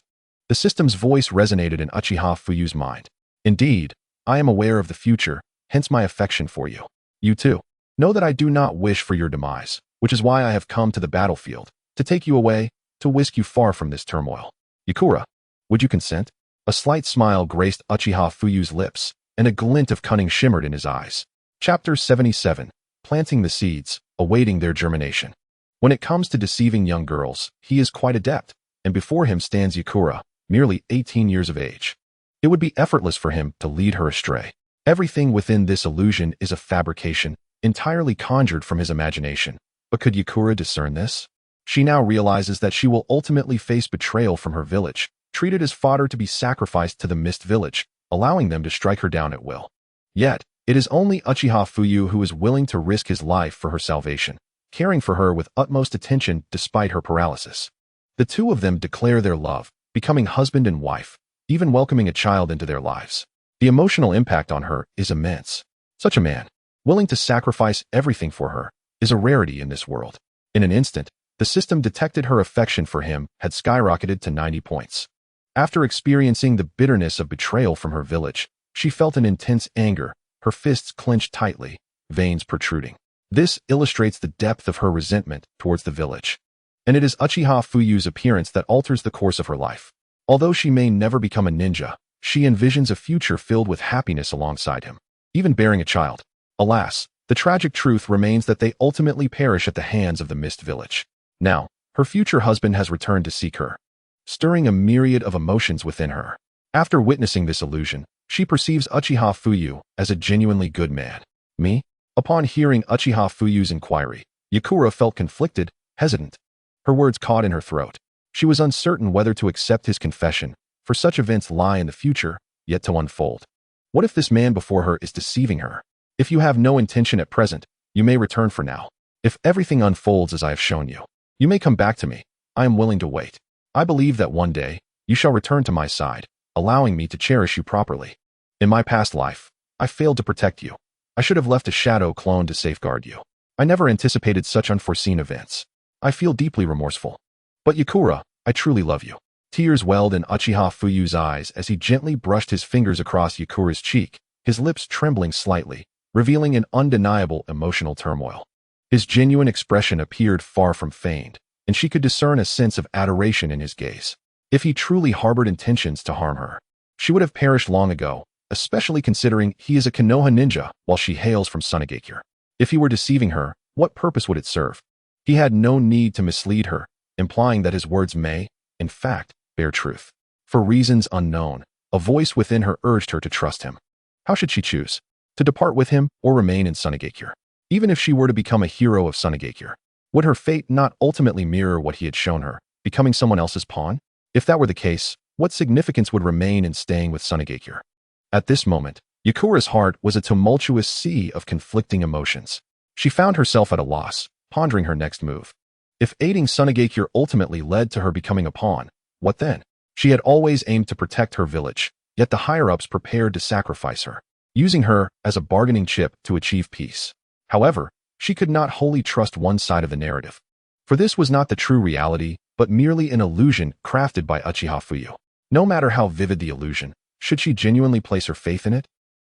the system's voice resonated in Uchiha Fuyu's mind. Indeed, I am aware of the future, hence my affection for you. You too. Know that I do not wish for your demise, which is why I have come to the battlefield, to take you away, to whisk you far from this turmoil. Yakura, would you consent? A slight smile graced Uchiha Fuyu's lips, and a glint of cunning shimmered in his eyes. Chapter 77. Planting the seeds, awaiting their germination. When it comes to deceiving young girls, he is quite adept, and before him stands Yakura, merely 18 years of age. It would be effortless for him to lead her astray. Everything within this illusion is a fabrication, entirely conjured from his imagination. But could Yakura discern this? She now realizes that she will ultimately face betrayal from her village, treated as fodder to be sacrificed to the Mist Village, allowing them to strike her down at will. Yet, it is only Uchiha Fuyu who is willing to risk his life for her salvation, caring for her with utmost attention despite her paralysis. The two of them declare their love, becoming husband and wife, even welcoming a child into their lives. The emotional impact on her is immense. Such a man, willing to sacrifice everything for her, is a rarity in this world. In an instant, the system detected her affection for him had skyrocketed to 90 points. After experiencing the bitterness of betrayal from her village, she felt an intense anger, her fists clenched tightly, veins protruding. This illustrates the depth of her resentment towards the village. And it is Uchiha Fuyu's appearance that alters the course of her life. Although she may never become a ninja, she envisions a future filled with happiness alongside him, even bearing a child. Alas, the tragic truth remains that they ultimately perish at the hands of the Mist Village. Now, her future husband has returned to seek her, stirring a myriad of emotions within her. After witnessing this illusion, she perceives Uchiha Fuyu as a genuinely good man. Me? Upon hearing Uchiha Fuyu's inquiry, Yakura felt conflicted, hesitant. Her words caught in her throat. She was uncertain whether to accept his confession, for such events lie in the future, yet to unfold. What if this man before her is deceiving her? If you have no intention at present, you may return for now. If everything unfolds as I have shown you, you may come back to me. I am willing to wait. I believe that one day, you shall return to my side, allowing me to cherish you properly. In my past life, I failed to protect you. I should have left a shadow clone to safeguard you. I never anticipated such unforeseen events. I feel deeply remorseful. But Yakura, I truly love you. Tears welled in Uchiha Fuyu's eyes as he gently brushed his fingers across Yakura's cheek, his lips trembling slightly, revealing an undeniable emotional turmoil. His genuine expression appeared far from feigned, and she could discern a sense of adoration in his gaze. If he truly harbored intentions to harm her, she would have perished long ago, especially considering he is a Konoha ninja while she hails from Tsunade. If he were deceiving her, what purpose would it serve? He had no need to mislead her, implying that his words may, in fact, bear truth. For reasons unknown, a voice within her urged her to trust him. How should she choose? To depart with him or remain in Tsunade? Even if she were to become a hero of Tsunade, would her fate not ultimately mirror what he had shown her, becoming someone else's pawn? If that were the case, what significance would remain in staying with Tsunade? At this moment, Yakura's heart was a tumultuous sea of conflicting emotions. She found herself at a loss, pondering her next move. If aiding Tsunade ultimately led to her becoming a pawn, what then? She had always aimed to protect her village, yet the higher-ups prepared to sacrifice her, using her as a bargaining chip to achieve peace. However, she could not wholly trust one side of the narrative. For this was not the true reality, but merely an illusion crafted by Uchiha Fuyu. No matter how vivid the illusion, should she genuinely place her faith in it?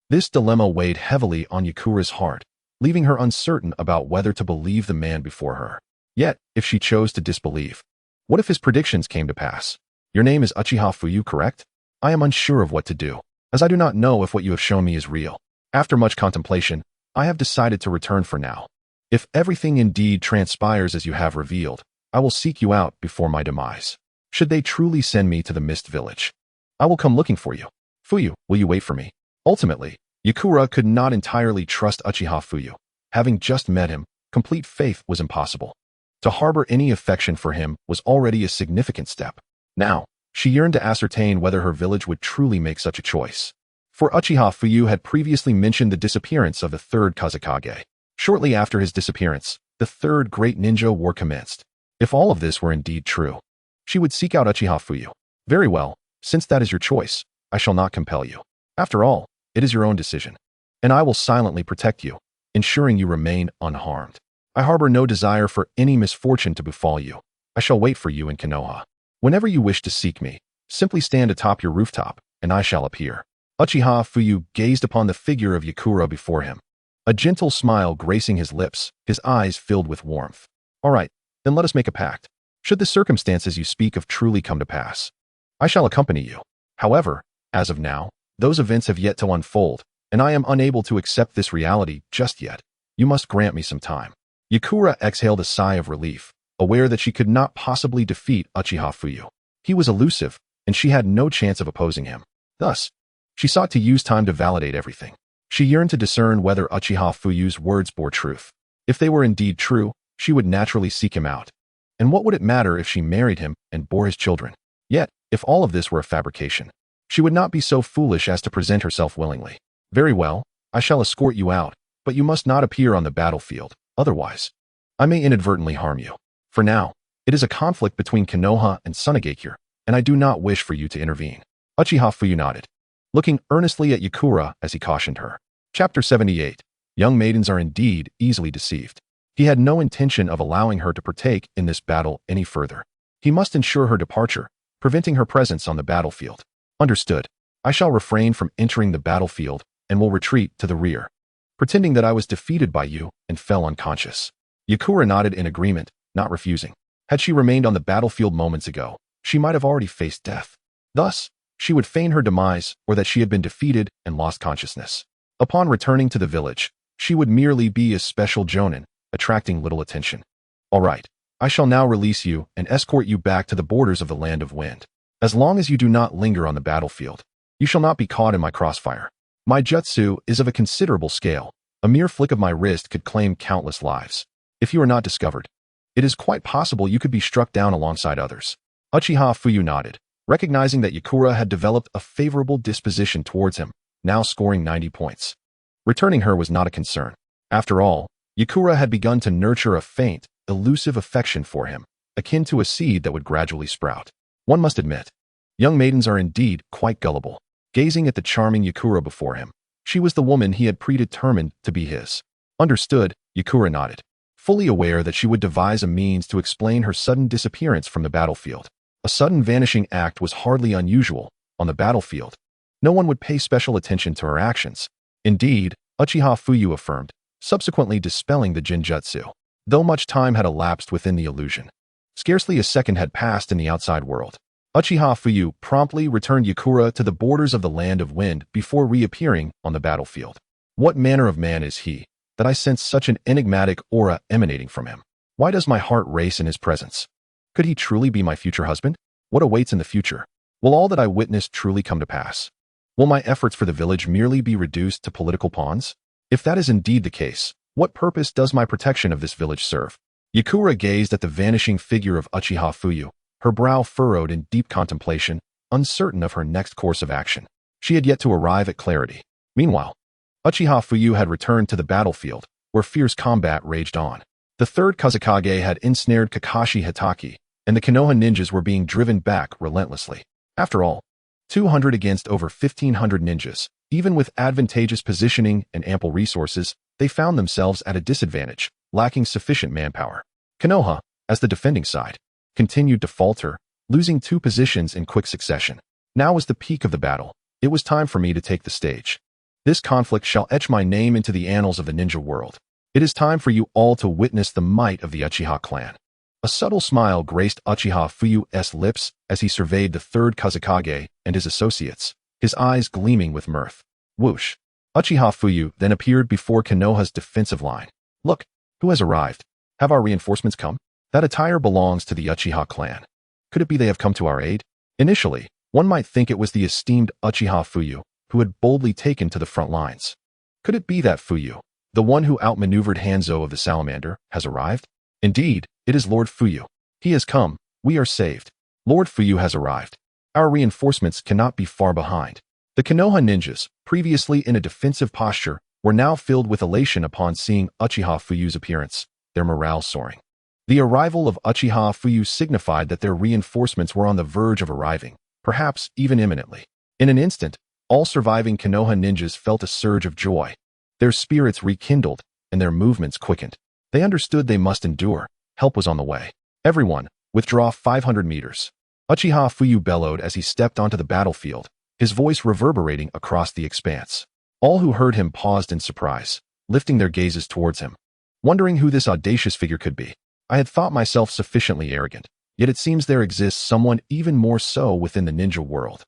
This dilemma weighed heavily on Yakura's heart, leaving her uncertain about whether to believe the man before her. Yet, if she chose to disbelieve, what if his predictions came to pass? Your name is Uchiha Fuyu, correct? I am unsure of what to do, as I do not know if what you have shown me is real. After much contemplation, I have decided to return for now. If everything indeed transpires as you have revealed, I will seek you out before my demise. Should they truly send me to the Mist Village, I will come looking for you. Fuyu, will you wait for me? Ultimately, Yakura could not entirely trust Uchiha Fuyu. Having just met him, complete faith was impossible. To harbor any affection for him was already a significant step. Now, she yearned to ascertain whether her village would truly make such a choice. For Uchiha Fuyu had previously mentioned the disappearance of the third Kazekage. Shortly after his disappearance, the third great ninja war commenced. If all of this were indeed true, she would seek out Uchiha Fuyu. Very well, since that is your choice, I shall not compel you. After all, it is your own decision. And I will silently protect you, ensuring you remain unharmed. I harbor no desire for any misfortune to befall you. I shall wait for you in Konoha. Whenever you wish to seek me, simply stand atop your rooftop, and I shall appear. Uchiha Fuyu gazed upon the figure of Yakura before him. A gentle smile gracing his lips, his eyes filled with warmth. All right, then let us make a pact. Should the circumstances you speak of truly come to pass, I shall accompany you. However, as of now, those events have yet to unfold, and I am unable to accept this reality just yet. You must grant me some time. Yakura exhaled a sigh of relief, aware that she could not possibly defeat Uchiha Fuyu. He was elusive, and she had no chance of opposing him. Thus, she sought to use time to validate everything. She yearned to discern whether Uchiha Fuyu's words bore truth. If they were indeed true, she would naturally seek him out. And what would it matter if she married him and bore his children? Yet, if all of this were a fabrication, she would not be so foolish as to present herself willingly. Very well, I shall escort you out, but you must not appear on the battlefield, otherwise, I may inadvertently harm you. For now, it is a conflict between Konoha and Tsunade, and I do not wish for you to intervene. Uchiha Fuyu nodded, looking earnestly at Yakura as he cautioned her. Chapter 78. Young maidens are indeed easily deceived. He had no intention of allowing her to partake in this battle any further. He must ensure her departure, preventing her presence on the battlefield. Understood. I shall refrain from entering the battlefield and will retreat to the rear, pretending that I was defeated by you and fell unconscious. Yakura nodded in agreement, not refusing. Had she remained on the battlefield moments ago, she might have already faced death. Thus, she would feign her demise or that she had been defeated and lost consciousness. Upon returning to the village, she would merely be a special jonin, attracting little attention. All right, I shall now release you and escort you back to the borders of the Land of Wind. As long as you do not linger on the battlefield, you shall not be caught in my crossfire. My jutsu is of a considerable scale. A mere flick of my wrist could claim countless lives. If you are not discovered, it is quite possible you could be struck down alongside others. Uchiha Fuyu nodded, recognizing that Yakura had developed a favorable disposition towards him, now scoring 90 points. Returning her was not a concern. After all, Yakura had begun to nurture a faint, elusive affection for him, akin to a seed that would gradually sprout. One must admit, young maidens are indeed quite gullible. Gazing at the charming Yakura before him, she was the woman he had predetermined to be his. Understood, Yakura nodded, fully aware that she would devise a means to explain her sudden disappearance from the battlefield. A sudden vanishing act was hardly unusual. On the battlefield, no one would pay special attention to her actions. Indeed, Uchiha Fuyu affirmed, subsequently dispelling the Jinjutsu. Though much time had elapsed within the illusion, scarcely a second had passed in the outside world. Uchiha Fuyu promptly returned Yakura to the borders of the Land of Wind before reappearing on the battlefield. What manner of man is he, that I sense such an enigmatic aura emanating from him? Why does my heart race in his presence? Could he truly be my future husband? What awaits in the future? Will all that I witnessed truly come to pass? Will my efforts for the village merely be reduced to political pawns? If that is indeed the case, what purpose does my protection of this village serve? Yakura gazed at the vanishing figure of Uchiha Fuyu, her brow furrowed in deep contemplation, uncertain of her next course of action. She had yet to arrive at clarity. Meanwhile, Uchiha Fuyu had returned to the battlefield, where fierce combat raged on. The third Kazekage had ensnared Kakashi Hitaki, and the Konoha ninjas were being driven back relentlessly. After all, 200 against over 1,500 ninjas. Even with advantageous positioning and ample resources, they found themselves at a disadvantage, lacking sufficient manpower. Konoha, as the defending side, continued to falter, losing 2 positions in quick succession. Now was the peak of the battle. It was time for me to take the stage. This conflict shall etch my name into the annals of the ninja world. It is time for you all to witness the might of the Uchiha clan. A subtle smile graced Uchiha Fuyu's lips as he surveyed the third Kazekage and his associates, his eyes gleaming with mirth. Whoosh! Uchiha Fuyu then appeared before Konoha's defensive line. Look, who has arrived? Have our reinforcements come? That attire belongs to the Uchiha clan. Could it be they have come to our aid? Initially, One might think it was the esteemed Uchiha Fuyu, who had boldly taken to the front lines. Could it be that Fuyu, the one who outmaneuvered Hanzo of the Salamander, has arrived? Indeed, it is Lord Fuyu. He has come. We are saved. Lord Fuyu has arrived. Our reinforcements cannot be far behind. The Konoha ninjas, previously in a defensive posture, were now filled with elation upon seeing Uchiha Fuyu's appearance, their morale soaring. The arrival of Uchiha Fuyu signified that their reinforcements were on the verge of arriving, perhaps even imminently. In an instant, all surviving Konoha ninjas felt a surge of joy. Their spirits rekindled, and their movements quickened. They understood they must endure. Help was on the way. Everyone, withdraw 500 meters. Uchiha Fuyu bellowed as he stepped onto the battlefield, his voice reverberating across the expanse. All who heard him paused in surprise, lifting their gazes towards him, wondering who this audacious figure could be. I had thought myself sufficiently arrogant, yet it seems there exists someone even more so within the ninja world.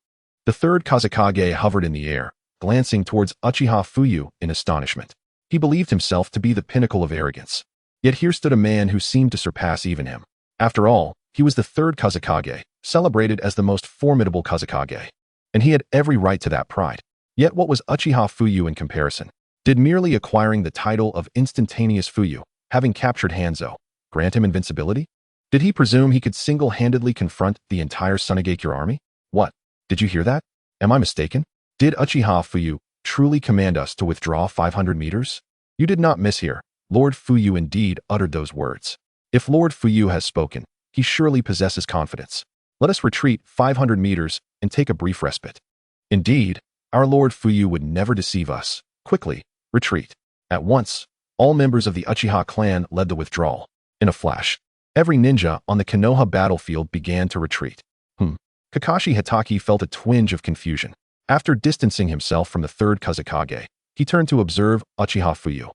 The third Kazekage hovered in the air, glancing towards Uchiha Fuyu in astonishment. He believed himself to be the pinnacle of arrogance. Yet here stood a man who seemed to surpass even him. After all, he was the third Kazekage, celebrated as the most formidable Kazekage. And he had every right to that pride. Yet what was Uchiha Fuyu in comparison? Did merely acquiring the title of instantaneous Fuyu, having captured Hanzo, grant him invincibility? Did he presume he could single-handedly confront the entire Tsunade army? What? Did you hear that? Am I mistaken? Did Uchiha Fuyu truly command us to withdraw 500 meters? You did not mishear. Lord Fuyu indeed uttered those words. If Lord Fuyu has spoken, he surely possesses confidence. Let us retreat 500 meters and take a brief respite. Indeed, our Lord Fuyu would never deceive us. Quickly, retreat. At once, all members of the Uchiha clan led the withdrawal. In a flash, every ninja on the Konoha battlefield began to retreat. Kakashi Hatake felt a twinge of confusion. After distancing himself from the third Kazekage, he turned to observe Uchiha Fuyu.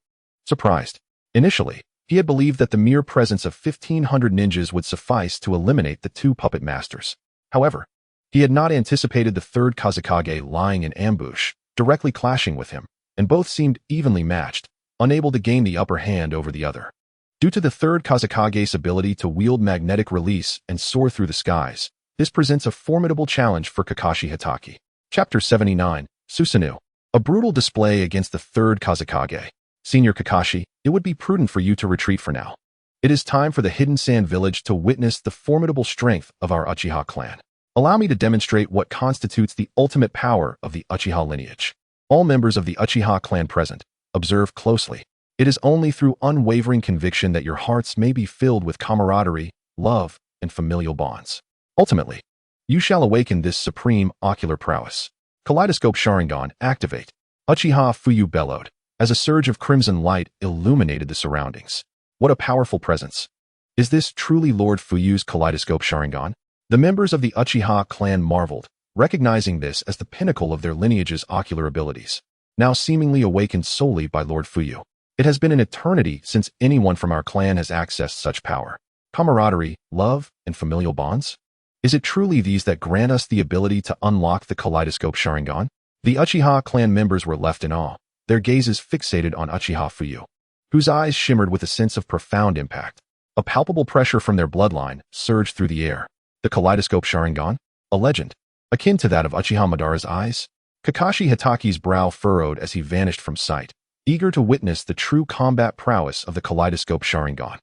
Surprised. Initially, he had believed that the mere presence of 1,500 ninjas would suffice to eliminate the two puppet masters. However, he had not anticipated the third Kazekage lying in ambush, directly clashing with him, and both seemed evenly matched, unable to gain the upper hand over the other. Due to the third Kazekage's ability to wield magnetic release and soar through the skies, this presents a formidable challenge for Kakashi Hatake. Chapter 79, Susanoo. A brutal display against the third Kazekage. Senior Kakashi, it would be prudent for you to retreat for now. It is time for the Hidden Sand Village to witness the formidable strength of our Uchiha clan. Allow me to demonstrate what constitutes the ultimate power of the Uchiha lineage. All members of the Uchiha clan present, observe closely. It is only through unwavering conviction that your hearts may be filled with camaraderie, love, and familial bonds. Ultimately, you shall awaken this supreme ocular prowess. Kaleidoscope Sharingan, activate. Uchiha Fuyu bellowed, as a surge of crimson light illuminated the surroundings. What a powerful presence. Is this truly Lord Fuyu's Kaleidoscope Sharingan? The members of the Uchiha clan marveled, recognizing this as the pinnacle of their lineage's ocular abilities, now seemingly awakened solely by Lord Fuyu. It has been an eternity since anyone from our clan has accessed such power. Camaraderie, love, and familial bonds? Is it truly these that grant us the ability to unlock the Kaleidoscope Sharingan? The Uchiha clan members were left in awe, their gazes fixated on Uchiha Fuyu, whose eyes shimmered with a sense of profound impact. A palpable pressure from their bloodline surged through the air. The Kaleidoscope Sharingan? A legend, akin to that of Uchiha Madara's eyes? Kakashi Hatake's brow furrowed as he vanished from sight, eager to witness the true combat prowess of the Kaleidoscope Sharingan.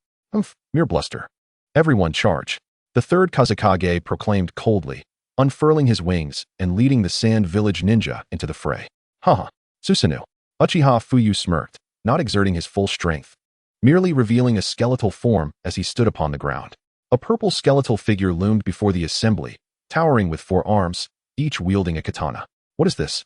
Mere bluster. Everyone charge. The third Kazekage proclaimed coldly, unfurling his wings and leading the Sand Village ninja into the fray. Haha, Susanoo. Uchiha Fuyu smirked, not exerting his full strength, merely revealing a skeletal form as he stood upon the ground. A purple skeletal figure loomed before the assembly, towering with 4 arms, each wielding a katana. What is this?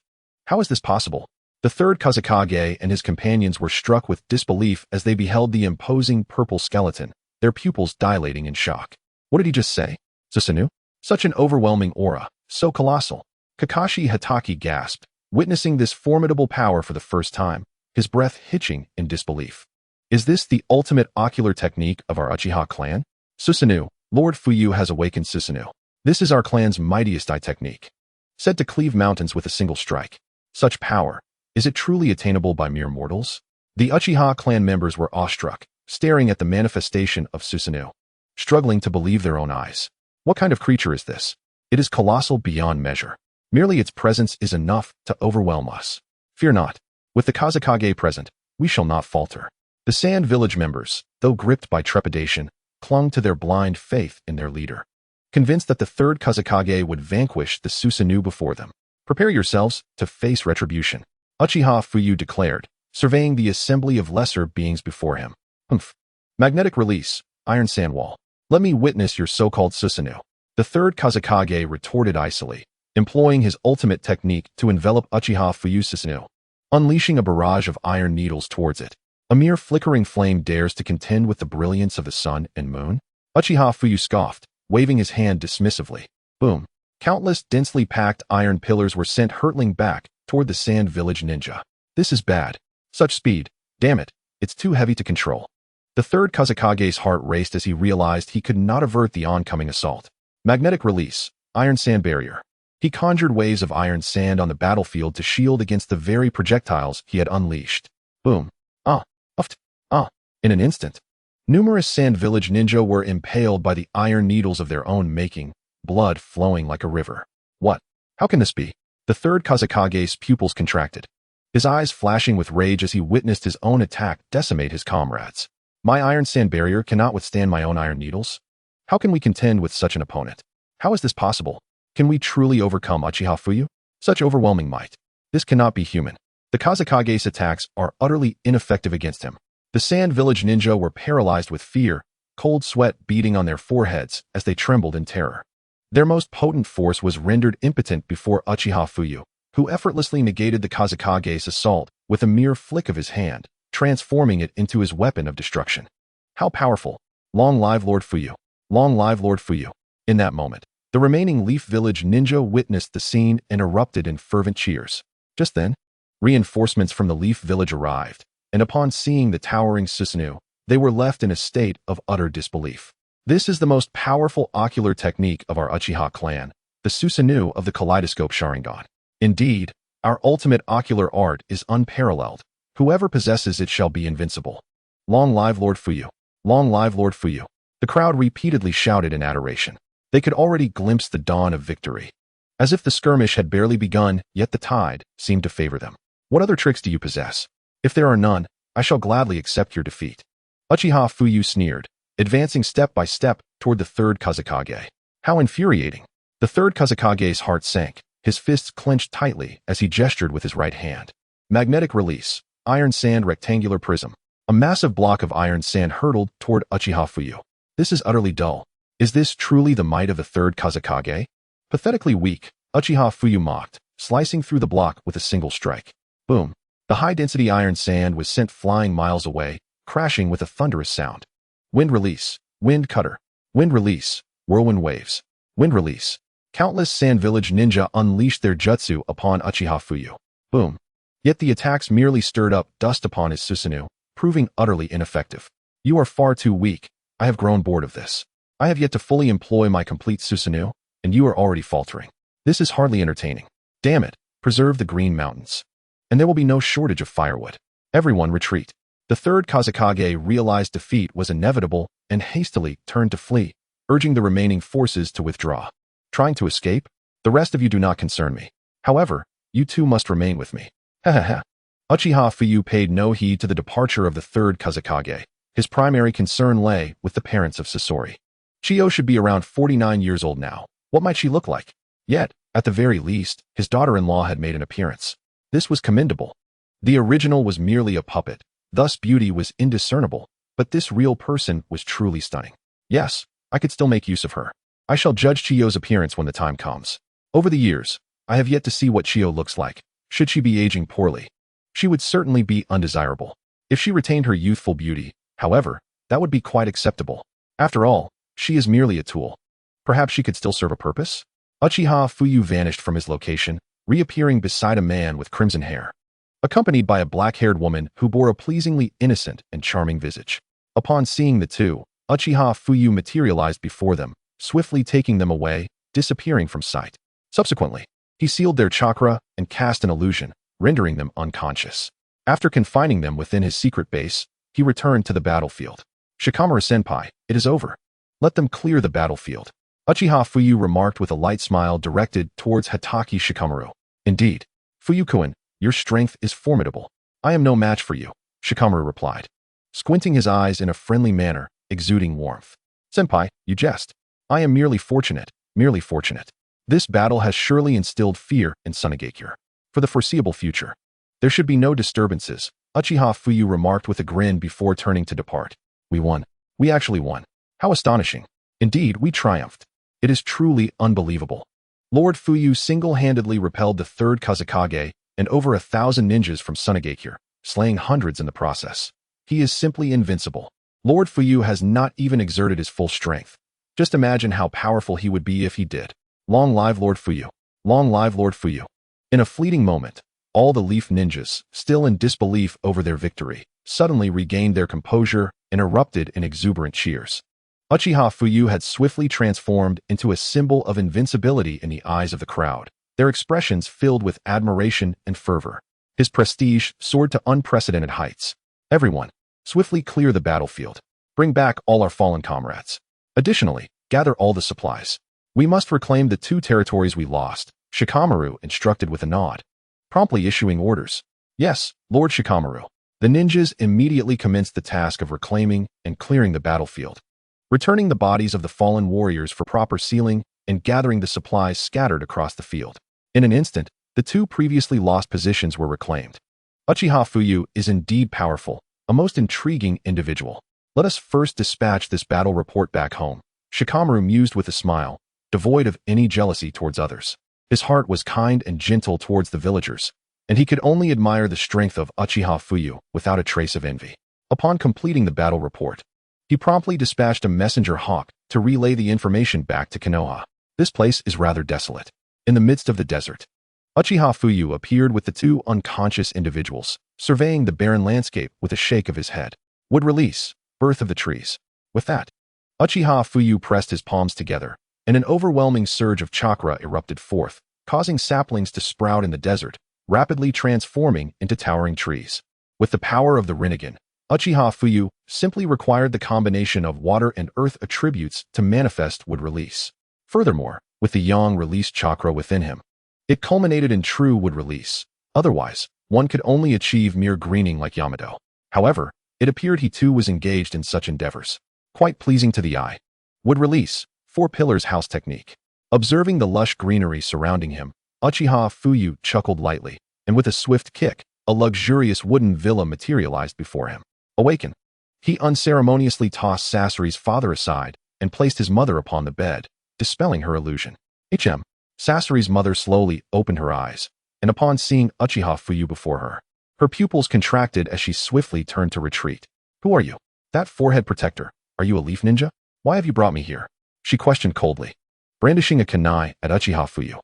How is this possible? The third Kazekage and his companions were struck with disbelief as they beheld the imposing purple skeleton, their pupils dilating in shock. What did he just say? Susanoo? Such an overwhelming aura, so colossal. Kakashi Hatake gasped, witnessing this formidable power for the first time, his breath hitching in disbelief. Is this the ultimate ocular technique of our Uchiha clan? Susanoo, Lord Fuyu has awakened Susanoo. This is our clan's mightiest eye technique, said to cleave mountains with a single strike. Such power, is it truly attainable by mere mortals? The Uchiha clan members were awestruck, staring at the manifestation of Susanoo, struggling to believe their own eyes. What kind of creature is this? It is colossal beyond measure. Merely its presence is enough to overwhelm us. Fear not. With the Kazekage present, we shall not falter. The Sand Village members, though gripped by trepidation, clung to their blind faith in their leader, convinced that the third Kazekage would vanquish the Susanoo before them. Prepare yourselves to face retribution, Uchiha Fuyu declared, surveying the assembly of lesser beings before him. Humph. Magnetic release, Iron Sand Wall. Let me witness your so-called Susanoo. The third Kazekage retorted icily, employing his ultimate technique to envelop Uchiha Fuyu's Susanoo, unleashing a barrage of iron needles towards it. A mere flickering flame dares to contend with the brilliance of the sun and moon? Uchiha Fuyu scoffed, waving his hand dismissively. Boom. Countless densely packed iron pillars were sent hurtling back toward the Sand Village ninja. This is bad. Such speed. Damn it. It's too heavy to control. The third Kazekage's heart raced as he realized he could not avert the oncoming assault. Magnetic release, Iron Sand Barrier. He conjured waves of iron sand on the battlefield to shield against the very projectiles he had unleashed. Boom. In an instant, numerous Sand Village ninja were impaled by the iron needles of their own making, blood flowing like a river. What? How can this be? The third Kazekage's pupils contracted, his eyes flashing with rage as he witnessed his own attack decimate his comrades. My iron sand barrier cannot withstand my own iron needles? How can we contend with such an opponent? How is this possible? Can we truly overcome Uchiha Fuyu? Such overwhelming might. This cannot be human. The Kazekage's attacks are utterly ineffective against him. The Sand Village ninja were paralyzed with fear, cold sweat beating on their foreheads as they trembled in terror. Their most potent force was rendered impotent before Uchiha Fuyu, who effortlessly negated the Kazekage's assault with a mere flick of his hand, transforming it into his weapon of destruction. How powerful! Long live Lord Fuyu! Long live Lord Fuyu! In that moment, the remaining Leaf Village ninja witnessed the scene and erupted in fervent cheers. Just then, reinforcements from the Leaf Village arrived, and upon seeing the towering Susanoo, they were left in a state of utter disbelief. This is the most powerful ocular technique of our Uchiha clan, the Susanoo of the Kaleidoscope Sharingan. Indeed, our ultimate ocular art is unparalleled. Whoever possesses it shall be invincible. Long live Lord Fuyu! Long live Lord Fuyu! The crowd repeatedly shouted in adoration. They could already glimpse the dawn of victory. As if the skirmish had barely begun, yet the tide seemed to favor them. What other tricks do you possess? If there are none, I shall gladly accept your defeat. Uchiha Fuyu sneered, advancing step by step toward the third Kazekage. How infuriating! The third Kazekage's heart sank, his fists clenched tightly as he gestured with his right hand. Magnetic release, Iron Sand Rectangular Prism. A massive block of iron sand hurtled toward Uchiha Fuyu. This is utterly dull. Is this truly the might of the third Kazekage? Pathetically weak, Uchiha Fuyu mocked, slicing through the block with a single strike. Boom. The high-density iron sand was sent flying miles away, crashing with a thunderous sound. Wind release, wind cutter. Wind release, whirlwind waves. Wind release. Countless Sand Village ninja unleashed their jutsu upon Uchiha Fuyu. Boom. Yet the attacks merely stirred up dust upon his Susanoo, proving utterly ineffective. You are far too weak. I have grown bored of this. I have yet to fully employ my complete Susanoo, and you are already faltering. This is hardly entertaining. Damn it, preserve the Green Mountains. And there will be no shortage of firewood. Everyone retreat. The third Kazekage realized defeat was inevitable and hastily turned to flee, urging the remaining forces to withdraw. Trying to escape? The rest of you do not concern me. However, you two must remain with me. Ha ha ha. Uchiha Fuyu paid no heed to the departure of the third Kazekage. His primary concern lay with the parents of Sasori. Chiyo should be around 49 years old now. What might she look like? Yet, at the very least, his daughter-in-law had made an appearance. This was commendable. The original was merely a puppet, thus beauty was indiscernible, but this real person was truly stunning. Yes, I could still make use of her. I shall judge Chiyo's appearance when the time comes. Over the years, I have yet to see what Chiyo looks like. Should she be aging poorly, she would certainly be undesirable. If she retained her youthful beauty, however, that would be quite acceptable. After all, she is merely a tool. Perhaps she could still serve a purpose? Uchiha Fuyu vanished from his location, reappearing beside a man with crimson hair, accompanied by a black-haired woman who bore a pleasingly innocent and charming visage. Upon seeing the two, Uchiha Fuyu materialized before them, swiftly taking them away, disappearing from sight. Subsequently, he sealed their chakra and cast an illusion, rendering them unconscious. After confining them within his secret base, he returned to the battlefield. Shikamaru-senpai, it is over. Let them clear the battlefield. Uchiha Fuyu remarked with a light smile directed towards Hatake Shikamaru. Indeed, Fuyu-kun, your strength is formidable. I am no match for you, Shikamaru replied, squinting his eyes in a friendly manner, exuding warmth. Senpai, you jest. I am merely fortunate, merely fortunate. This battle has surely instilled fear in Tsunade. For the foreseeable future, there should be no disturbances, Uchiha Fuyu remarked with a grin before turning to depart. We won. We actually won. How astonishing. Indeed, we triumphed. It is truly unbelievable. Lord Fuyu single-handedly repelled the third Kazekage and over 1,000 ninjas from Tsunade, slaying hundreds in the process. He is simply invincible. Lord Fuyu has not even exerted his full strength. Just imagine how powerful he would be if he did. Long live Lord Fuyu. Long live Lord Fuyu. In a fleeting moment, all the Leaf ninjas, still in disbelief over their victory, suddenly regained their composure and erupted in exuberant cheers. Uchiha Fuyu had swiftly transformed into a symbol of invincibility in the eyes of the crowd, their expressions filled with admiration and fervor. His prestige soared to unprecedented heights. Everyone, swiftly clear the battlefield. Bring back all our fallen comrades. Additionally, gather all the supplies. We must reclaim the 2 territories we lost, Shikamaru instructed with a nod, promptly issuing orders. Yes, Lord Shikamaru. The ninjas immediately commenced the task of reclaiming and clearing the battlefield, returning the bodies of the fallen warriors for proper sealing and gathering the supplies scattered across the field. In an instant, the 2 previously lost positions were reclaimed. Uchiha Fuyu is indeed powerful, a most intriguing individual. Let us first dispatch this battle report back home, Shikamaru mused with a smile, devoid of any jealousy towards others. His heart was kind and gentle towards the villagers, and he could only admire the strength of Uchiha Fuyu without a trace of envy. Upon completing the battle report, he promptly dispatched a messenger hawk to relay the information back to Konoha. This place is rather desolate. In the midst of the desert, Uchiha Fuyu appeared with the 2 unconscious individuals, surveying the barren landscape with a shake of his head. Would release, birth of the trees. With that, Uchiha Fuyu pressed his palms together, and an overwhelming surge of chakra erupted forth, causing saplings to sprout in the desert, rapidly transforming into towering trees. With the power of the Rinnegan, Uchiha Fuyu simply required the combination of water and earth attributes to manifest would release. Furthermore, with the yang release chakra within him, it culminated in true would release. Otherwise, one could only achieve mere greening like Yamato. However, it appeared he too was engaged in such endeavors. Quite pleasing to the eye. Would release, 4 pillars house technique. Observing the lush greenery surrounding him, Uchiha Fuyu chuckled lightly, and with a swift kick, a luxurious wooden villa materialized before him. Awaken. He unceremoniously tossed Sasori's father aside and placed his mother upon the bed, dispelling her illusion. Sasori's mother slowly opened her eyes, and upon seeing Uchiha Fuyu before her, her pupils contracted as she swiftly turned to retreat. Who are you? That forehead protector. Are you a leaf ninja? Why have you brought me here? She questioned coldly, brandishing a kunai at Uchiha Fuyu.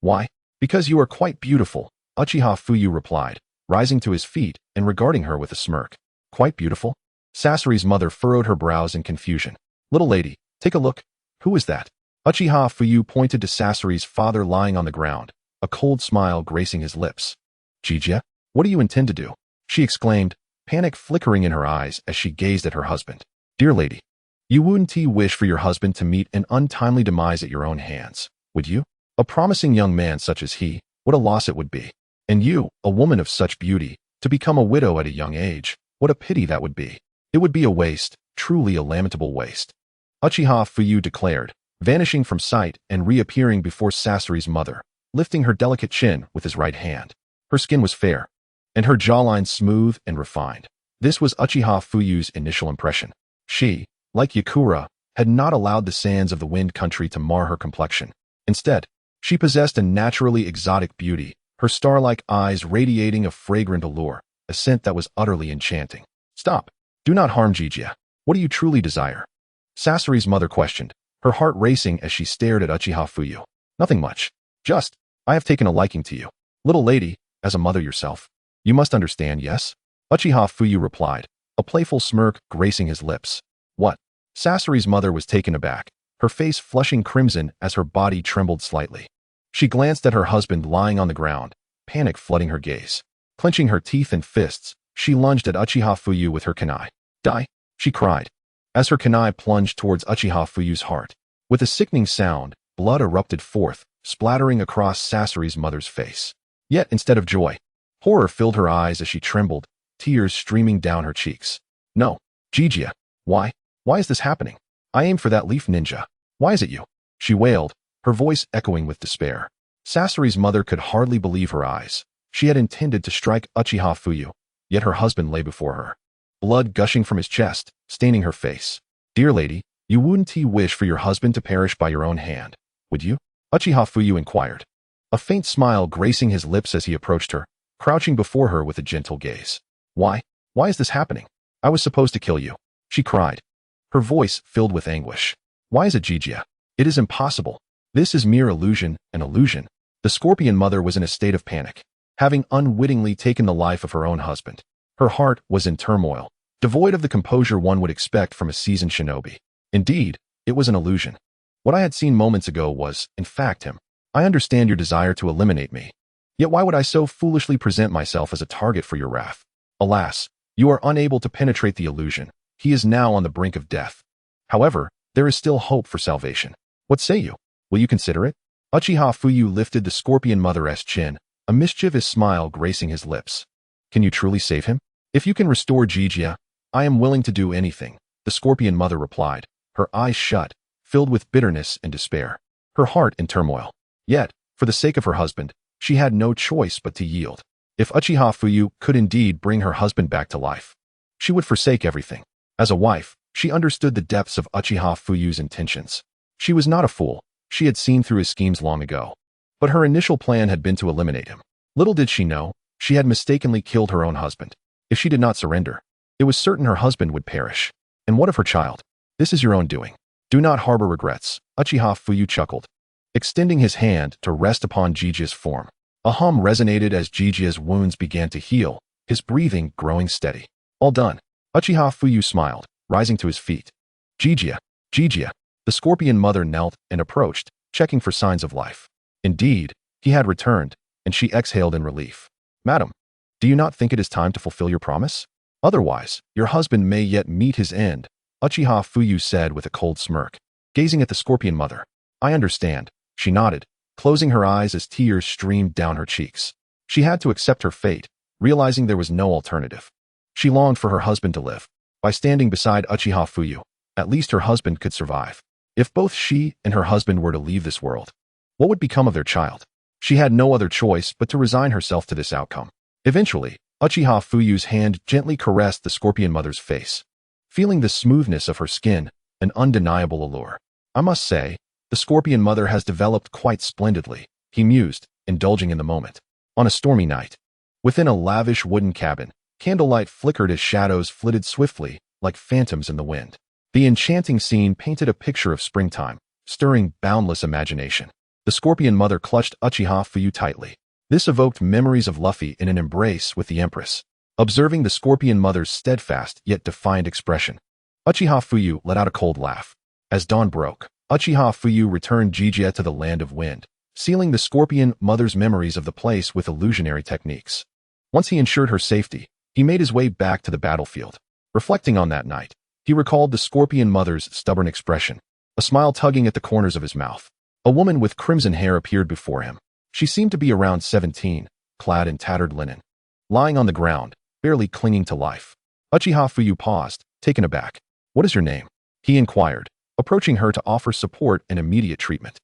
Why? Because you are quite beautiful, Uchiha Fuyu replied, rising to his feet and regarding her with a smirk. Quite beautiful? Sasori's mother furrowed her brows in confusion. Little lady, take a look. Who is that? Uchiha Fuyu pointed to Sasori's father lying on the ground, a cold smile gracing his lips. Jijia, what do you intend to do? She exclaimed, panic flickering in her eyes as she gazed at her husband. Dear lady, you wouldn't wish for your husband to meet an untimely demise at your own hands, would you? A promising young man such as he, what a loss it would be. And you, a woman of such beauty, to become a widow at a young age, what a pity that would be. It would be a waste, truly a lamentable waste. Uchiha Fuyu declared, vanishing from sight and reappearing before Sasori's mother, lifting her delicate chin with his right hand. Her skin was fair, and her jawline smooth and refined. This was Uchiha Fuyu's initial impression. She, like Yakura, had not allowed the sands of the Wind Country to mar her complexion. Instead, she possessed a naturally exotic beauty, her star-like eyes radiating a fragrant allure, a scent that was utterly enchanting. Stop. Do not harm Jijia. What do you truly desire? Sasori's mother questioned, her heart racing as she stared at Uchiha Fuyu. Nothing much. Just, I have taken a liking to you. Little lady, as a mother yourself. You must understand, yes? Uchiha Fuyu replied, a playful smirk gracing his lips. What? Sasori's mother was taken aback, her face flushing crimson as her body trembled slightly. She glanced at her husband lying on the ground, panic flooding her gaze. Clenching her teeth and fists, she lunged at Uchiha Fuyu with her kunai. Die, she cried, as her kunai plunged towards Uchiha Fuyu's heart. With a sickening sound, blood erupted forth, splattering across Sasori's mother's face. Yet, instead of joy, horror filled her eyes as she trembled, tears streaming down her cheeks. No, Jijia, why? Why is this happening? I aimed for that leaf ninja. Why is it you? She wailed, her voice echoing with despair. Sasori's mother could hardly believe her eyes. She had intended to strike Uchiha Fuyu, yet her husband lay before her. Blood gushing from his chest, staining her face. Dear lady, you wouldn't wish for your husband to perish by your own hand, would you? Uchiha Fuyu inquired. A faint smile gracing his lips as he approached her, crouching before her with a gentle gaze. Why? Why is this happening? I was supposed to kill you, she cried, her voice filled with anguish. Why is it, Jijia? It is impossible. This is mere illusion, an illusion. The scorpion mother was in a state of panic, having unwittingly taken the life of her own husband. Her heart was in turmoil, devoid of the composure one would expect from a seasoned shinobi. Indeed, it was an illusion. What I had seen moments ago was, in fact, him. I understand your desire to eliminate me. Yet why would I so foolishly present myself as a target for your wrath? Alas, you are unable to penetrate the illusion. He is now on the brink of death. However, there is still hope for salvation. What say you? Will you consider it? Uchiha Fuyu lifted the scorpion mother's chin, a mischievous smile gracing his lips. Can you truly save him? If you can restore Jijia, I am willing to do anything, the scorpion mother replied, her eyes shut, filled with bitterness and despair, her heart in turmoil. Yet, for the sake of her husband, she had no choice but to yield. If Uchiha Fuyu could indeed bring her husband back to life, she would forsake everything. As a wife, she understood the depths of Uchiha Fuyu's intentions. She was not a fool. She had seen through his schemes long ago. But her initial plan had been to eliminate him. Little did she know, she had mistakenly killed her own husband. If she did not surrender, it was certain her husband would perish. And what of her child? This is your own doing. Do not harbor regrets, Uchiha Fuyu chuckled, extending his hand to rest upon Jijia's form. A hum resonated as Jijia's wounds began to heal, his breathing growing steady. All done. Uchiha Fuyu smiled, rising to his feet. Jijia, Jijia. The scorpion mother knelt and approached, checking for signs of life. Indeed, he had returned, and she exhaled in relief. Madam, do you not think it is time to fulfill your promise? Otherwise, your husband may yet meet his end, Uchiha Fuyu said with a cold smirk, gazing at the scorpion mother. I understand, she nodded, closing her eyes as tears streamed down her cheeks. She had to accept her fate, realizing there was no alternative. She longed for her husband to live. By standing beside Uchiha Fuyu, at least her husband could survive. If both she and her husband were to leave this world, what would become of their child? She had no other choice but to resign herself to this outcome. Eventually, Uchiha Fuyu's hand gently caressed the scorpion mother's face, feeling the smoothness of her skin, an undeniable allure. I must say, the scorpion mother has developed quite splendidly, he mused, indulging in the moment. On a stormy night, within a lavish wooden cabin, candlelight flickered as shadows flitted swiftly, like phantoms in the wind. The enchanting scene painted a picture of springtime, stirring boundless imagination. The scorpion mother clutched Uchiha Fuyu tightly. This evoked memories of Luffy in an embrace with the Empress. Observing the scorpion mother's steadfast yet defiant expression, Uchiha Fuyu let out a cold laugh. As dawn broke, Uchiha Fuyu returned Jijia to the land of wind, sealing the scorpion mother's memories of the place with illusionary techniques. Once he ensured her safety, he made his way back to the battlefield. Reflecting on that night, he recalled the scorpion mother's stubborn expression, a smile tugging at the corners of his mouth. A woman with crimson hair appeared before him. She seemed to be around 17, clad in tattered linen, lying on the ground, barely clinging to life. Uchiha Fuyu paused, taken aback. What is your name? He inquired, approaching her to offer support and immediate treatment.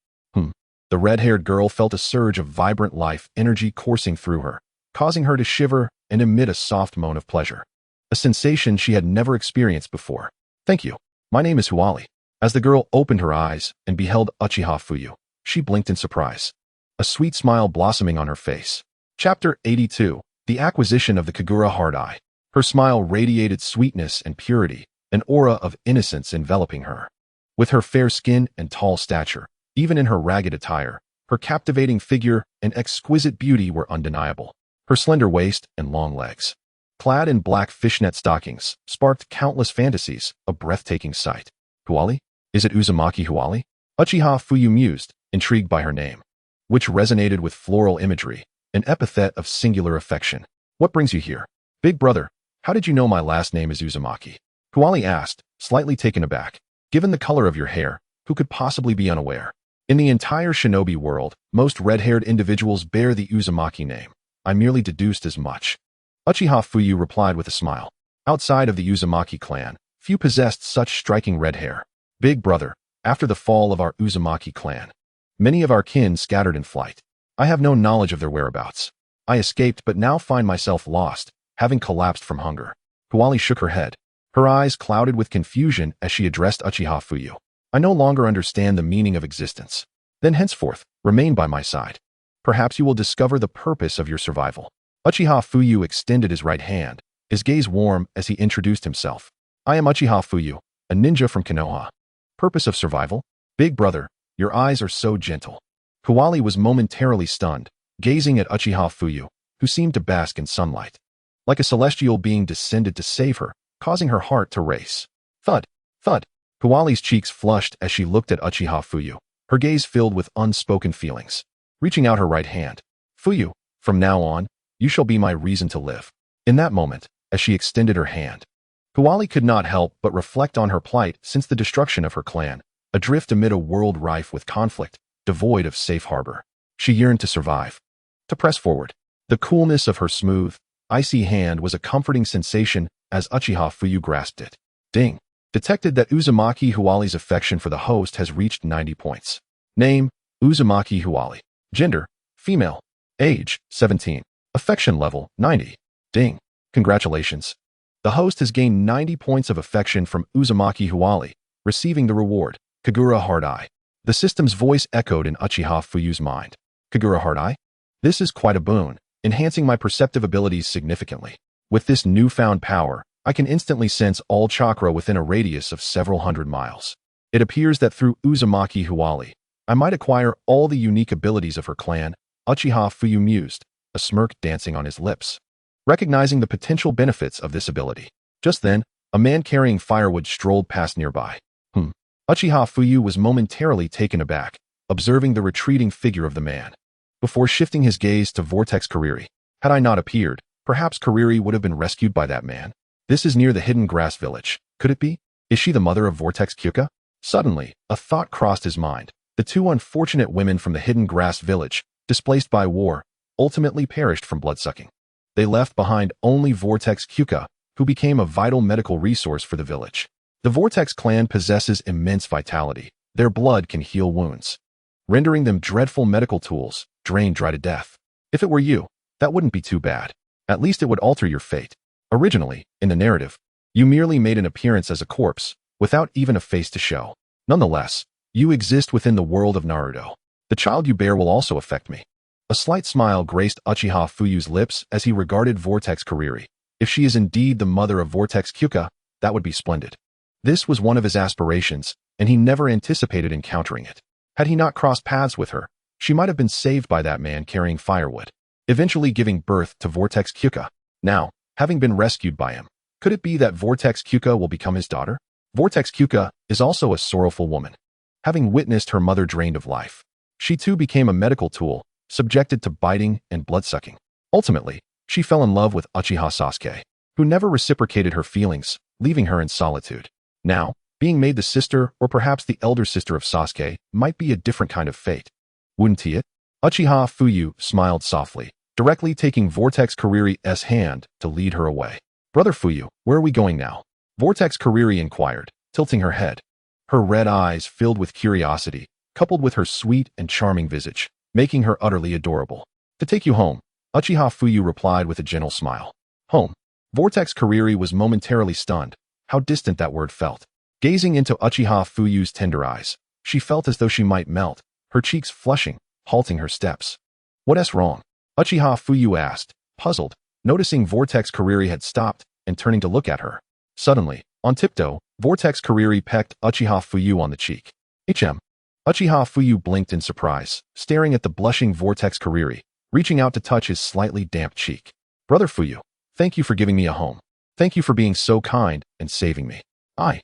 The red-haired girl felt a surge of vibrant life energy coursing through her, causing her to shiver and emit a soft moan of pleasure, a sensation she had never experienced before. Thank you. My name is Huali. As the girl opened her eyes and beheld Uchiha Fuyu, she blinked in surprise, a sweet smile blossoming on her face. Chapter 82. The Acquisition of the Kagura Hard Eye. Her smile radiated sweetness and purity, an aura of innocence enveloping her. With her fair skin and tall stature, even in her ragged attire, her captivating figure and exquisite beauty were undeniable. Her slender waist and long legs, clad in black fishnet stockings, sparked countless fantasies, a breathtaking sight. Huali? Is it Uzumaki Huali? Uchiha Fuyu mused, intrigued by her name, which resonated with floral imagery, an epithet of singular affection. What brings you here? Big brother, how did you know my last name is Uzumaki? Huali asked, slightly taken aback. Given the color of your hair, Who could possibly be unaware? In the entire shinobi world, most red-haired individuals bear the Uzumaki name. I merely deduced as much. Uchiha Fuyu replied with a smile. Outside of the Uzumaki clan, few possessed such striking red hair. Big brother, after the fall of our Uzumaki clan, many of our kin scattered in flight. I have no knowledge of their whereabouts. I escaped but now find myself lost, having collapsed from hunger. Huali shook her head. Her eyes clouded with confusion as she addressed Uchiha Fuyu. I no longer understand the meaning of existence. Then henceforth, remain by my side. Perhaps you will discover the purpose of your survival. Uchiha Fuyu extended his right hand, his gaze warm as he introduced himself. I am Uchiha Fuyu, a ninja from Konoha. Purpose of survival? Big brother, your eyes are so gentle. Huali was momentarily stunned, gazing at Uchiha Fuyu, who seemed to bask in sunlight. Like a celestial being descended to save her, causing her heart to race. Thud, thud. Huali's cheeks flushed as she looked at Uchiha Fuyu, her gaze filled with unspoken feelings. Reaching out her right hand. Fuyu, from now on, you shall be my reason to live. In that moment, as she extended her hand, Huali could not help but reflect on her plight since the destruction of her clan, adrift amid a world rife with conflict, devoid of safe harbor. She yearned to survive, to press forward. The coolness of her smooth, icy hand was a comforting sensation as Uchiha Fuyu grasped it. Ding. Detected that Uzumaki Huali's affection for the host has reached 90 points. Name, Uzumaki Huali. Gender, female. Age, 17. Affection level, 90. Ding. Congratulations. The host has gained 90 points of affection from Uzumaki Huali, receiving the reward, Kagura Hard Eye. The system's voice echoed in Uchiha Fuyu's mind. Kagura Hard Eye? This is quite a boon, enhancing my perceptive abilities significantly. With this newfound power, I can instantly sense all chakra within a radius of several hundred miles. It appears that through Uzumaki Huali, I might acquire all the unique abilities of her clan, Uchiha Fuyu mused, a smirk dancing on his lips. Recognizing the potential benefits of this ability. Just then, a man carrying firewood strolled past nearby. Uchiha Fuyu was momentarily taken aback, observing the retreating figure of the man. Before shifting his gaze to Vortex Kariri, had I not appeared, perhaps Kariri would have been rescued by that man. This is near the hidden grass village. Could it be? Is she the mother of Vortex Kyuka? Suddenly, a thought crossed his mind. The two unfortunate women from the hidden grass village, displaced by war, ultimately perished from bloodsucking. They left behind only Vortex Kyuka, who became a vital medical resource for the village. The Vortex clan possesses immense vitality. Their blood can heal wounds, rendering them dreadful medical tools, drained dry to death. If it were you, that wouldn't be too bad. At least it would alter your fate. Originally, in the narrative, you merely made an appearance as a corpse, without even a face to show. Nonetheless, you exist within the world of Naruto. The child you bear will also affect me. A slight smile graced Uchiha Fuyu's lips as he regarded Vortex Kariri. If she is indeed the mother of Vortex Kyuka, that would be splendid. This was one of his aspirations, and he never anticipated encountering it. Had he not crossed paths with her, she might have been saved by that man carrying firewood, eventually giving birth to Vortex Kyuka. Now, having been rescued by him, could it be that Vortex Kyuka will become his daughter? Vortex Kyuka is also a sorrowful woman. Having witnessed her mother drained of life, she too became a medical tool, subjected to biting and bloodsucking. Ultimately, she fell in love with Uchiha Sasuke, who never reciprocated her feelings, leaving her in solitude. Now, being made the sister or perhaps the elder sister of Sasuke might be a different kind of fate. Wouldn't it? Uchiha Fuyu smiled softly, directly taking Vortex Kariri's hand to lead her away. Brother Fuyu, where are we going now? Vortex Kariri inquired, tilting her head. Her red eyes filled with curiosity, coupled with her sweet and charming visage, making her utterly adorable. To take you home, Uchiha Fuyu replied with a gentle smile. Home. Vortex Kariri was momentarily stunned. How distant that word felt. Gazing into Uchiha Fuyu's tender eyes, she felt as though she might melt, her cheeks flushing, halting her steps. What's wrong? Uchiha Fuyu asked, puzzled, noticing Vortex Kariri had stopped and turning to look at her. Suddenly, on tiptoe, Vortex Kariri pecked Uchiha Fuyu on the cheek. Uchiha Fuyu blinked in surprise, staring at the blushing Vortex Kariri, reaching out to touch his slightly damp cheek. Brother Fuyu, thank you for giving me a home. Thank you for being so kind and saving me. I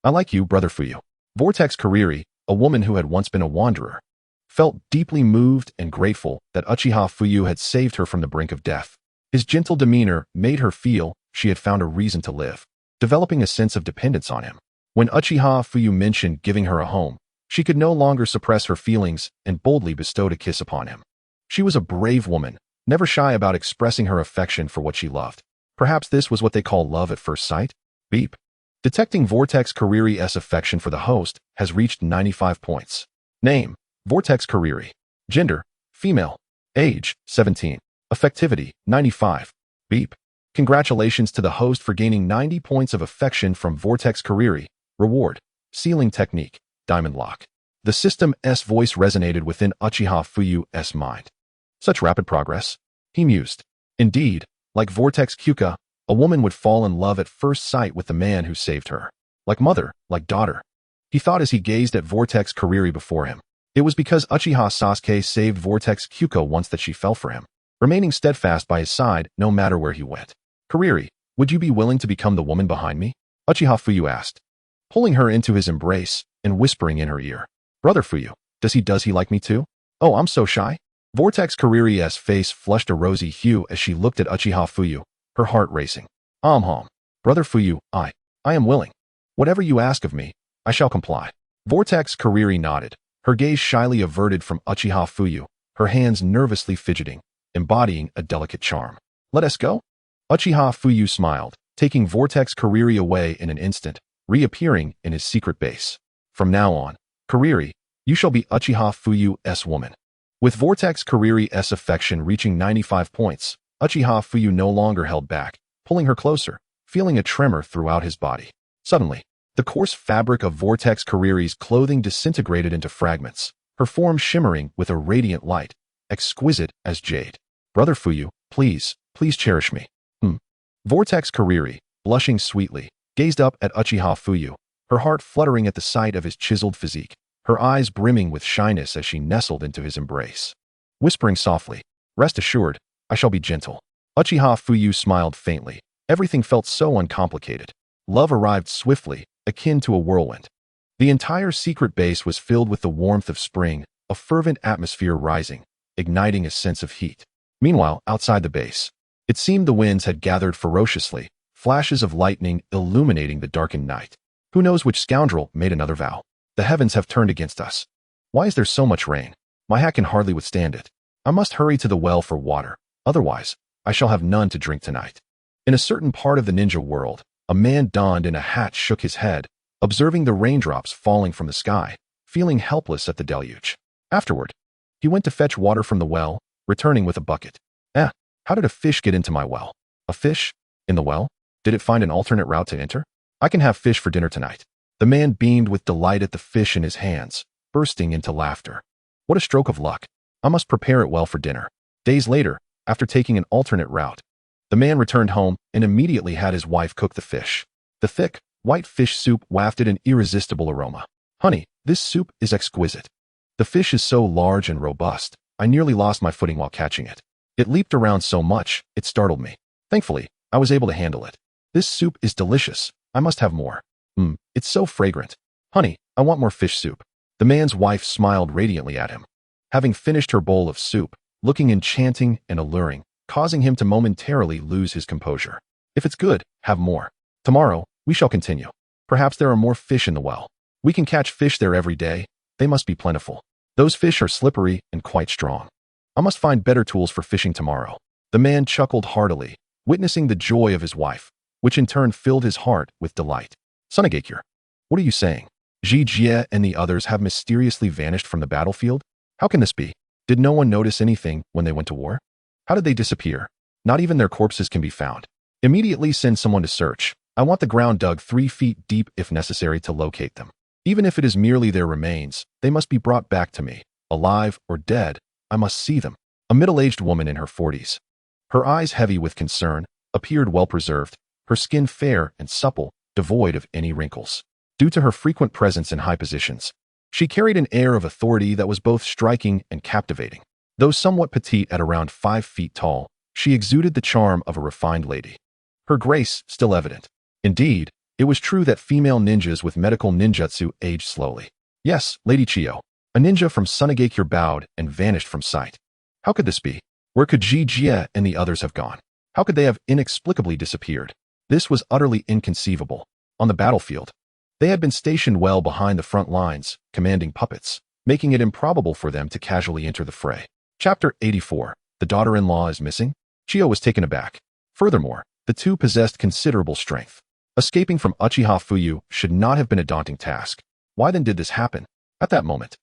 like you, Brother Fuyu. Vortex Kariri, a woman who had once been a wanderer, felt deeply moved and grateful that Uchiha Fuyu had saved her from the brink of death. His gentle demeanor made her feel she had found a reason to live, developing a sense of dependence on him. When Uchiha Fuyu mentioned giving her a home, She could no longer suppress her feelings and boldly bestowed a kiss upon him. She was a brave woman, never shy about expressing her affection for what she loved. Perhaps this was what they call love at first sight? Beep. Detecting Vortex Kariri's affection for the host has reached 95 points. Name: Vortex Kariri. Gender: female. Age: 17. Affectivity: 95. Beep. Congratulations to the host for gaining 90 points of affection from Vortex Kariri. Reward: Sealing Technique, Diamond Lock. The system's voice resonated within Uchiha Fuyu's mind. Such rapid progress? He mused. Indeed, like Vortex Kyuka, a woman would fall in love at first sight with the man who saved her. Like mother, like daughter. He thought as he gazed at Vortex Kariri before him. It was because Uchiha Sasuke saved Vortex Kyuka once that she fell for him, remaining steadfast by his side no matter where he went. Kariri, would you be willing to become the woman behind me? Uchiha Fuyu asked, pulling her into his embrace and whispering in her ear. Brother Fuyu, does he like me too? Oh, I'm so shy. Vortex Kariri's face flushed a rosy hue as she looked at Uchiha Fuyu, her heart racing. Brother Fuyu, I am willing. Whatever you ask of me, I shall comply. Vortex Kariri nodded, her gaze shyly averted from Uchiha Fuyu, her hands nervously fidgeting, embodying a delicate charm. Let us go? Uchiha Fuyu smiled, taking Vortex Kariri away in an instant, reappearing in his secret base. From now on, Kariri, you shall be Uchiha Fuyu's woman. With Vortex Kariri's affection reaching 95 points, Uchiha Fuyu no longer held back, pulling her closer, feeling a tremor throughout his body. Suddenly, the coarse fabric of Vortex Kariri's clothing disintegrated into fragments, her form shimmering with a radiant light, exquisite as jade. Brother Fuyu, please cherish me. Vortex Kariri, blushing sweetly, gazed up at Uchiha Fuyu, her heart fluttering at the sight of his chiseled physique, her eyes brimming with shyness as she nestled into his embrace. Whispering softly, rest assured, I shall be gentle. Uchiha Fuyu smiled faintly. Everything felt so uncomplicated. Love arrived swiftly, akin to a whirlwind. The entire secret base was filled with the warmth of spring, a fervent atmosphere rising, igniting a sense of heat. Meanwhile, outside the base, it seemed the winds had gathered ferociously, flashes of lightning illuminating the darkened night. Who knows which scoundrel made another vow? The heavens have turned against us. Why is there so much rain? My hat can hardly withstand it. I must hurry to the well for water, otherwise, I shall have none to drink tonight. In a certain part of the ninja world, a man donned in a hat shook his head, observing the raindrops falling from the sky, feeling helpless at the deluge. Afterward, he went to fetch water from the well, returning with a bucket. How did a fish get into my well? A fish? In the well? Did it find an alternate route to enter? I can have fish for dinner tonight. The man beamed with delight at the fish in his hands, bursting into laughter. What a stroke of luck. I must prepare it well for dinner. Days later, after taking an alternate route, the man returned home and immediately had his wife cook the fish. The thick, white fish soup wafted an irresistible aroma. Honey, this soup is exquisite. The fish is so large and robust, I nearly lost my footing while catching it. It leaped around so much, it startled me. Thankfully, I was able to handle it. This soup is delicious. I must have more. It's so fragrant. Honey, I want more fish soup. The man's wife smiled radiantly at him. Having finished her bowl of soup, looking enchanting and alluring, causing him to momentarily lose his composure. If it's good, have more. Tomorrow, we shall continue. Perhaps there are more fish in the well. We can catch fish there every day. They must be plentiful. Those fish are slippery and quite strong. I must find better tools for fishing tomorrow. The man chuckled heartily, witnessing the joy of his wife, which in turn filled his heart with delight. Tsunade, what are you saying? Jie and the others have mysteriously vanished from the battlefield? How can this be? Did no one notice anything when they went to war? How did they disappear? Not even their corpses can be found. Immediately send someone to search. I want the ground dug 3 feet deep if necessary to locate them. Even if it is merely their remains, they must be brought back to me. Alive or dead, I must see them. A middle-aged woman in her 40s. Her eyes heavy with concern, appeared well-preserved, her skin fair and supple, devoid of any wrinkles. Due to her frequent presence in high positions, she carried an air of authority that was both striking and captivating. Though somewhat petite at around 5 feet tall, she exuded the charm of a refined lady. Her grace still evident. Indeed, it was true that female ninjas with medical ninjutsu aged slowly. Yes, Lady Chiyo. A ninja from Tsunade bowed and vanished from sight. How could this be? Where could Jie and the others have gone? How could they have inexplicably disappeared? This was utterly inconceivable. On the battlefield, They had been stationed well behind the front lines, commanding puppets, making it improbable for them to casually enter the fray. Chapter 84. The daughter-in-law is missing? Chiyo was taken aback. Furthermore, the two possessed considerable strength. Escaping from Uchiha Fuyu should not have been a daunting task. Why then did this happen? At that moment,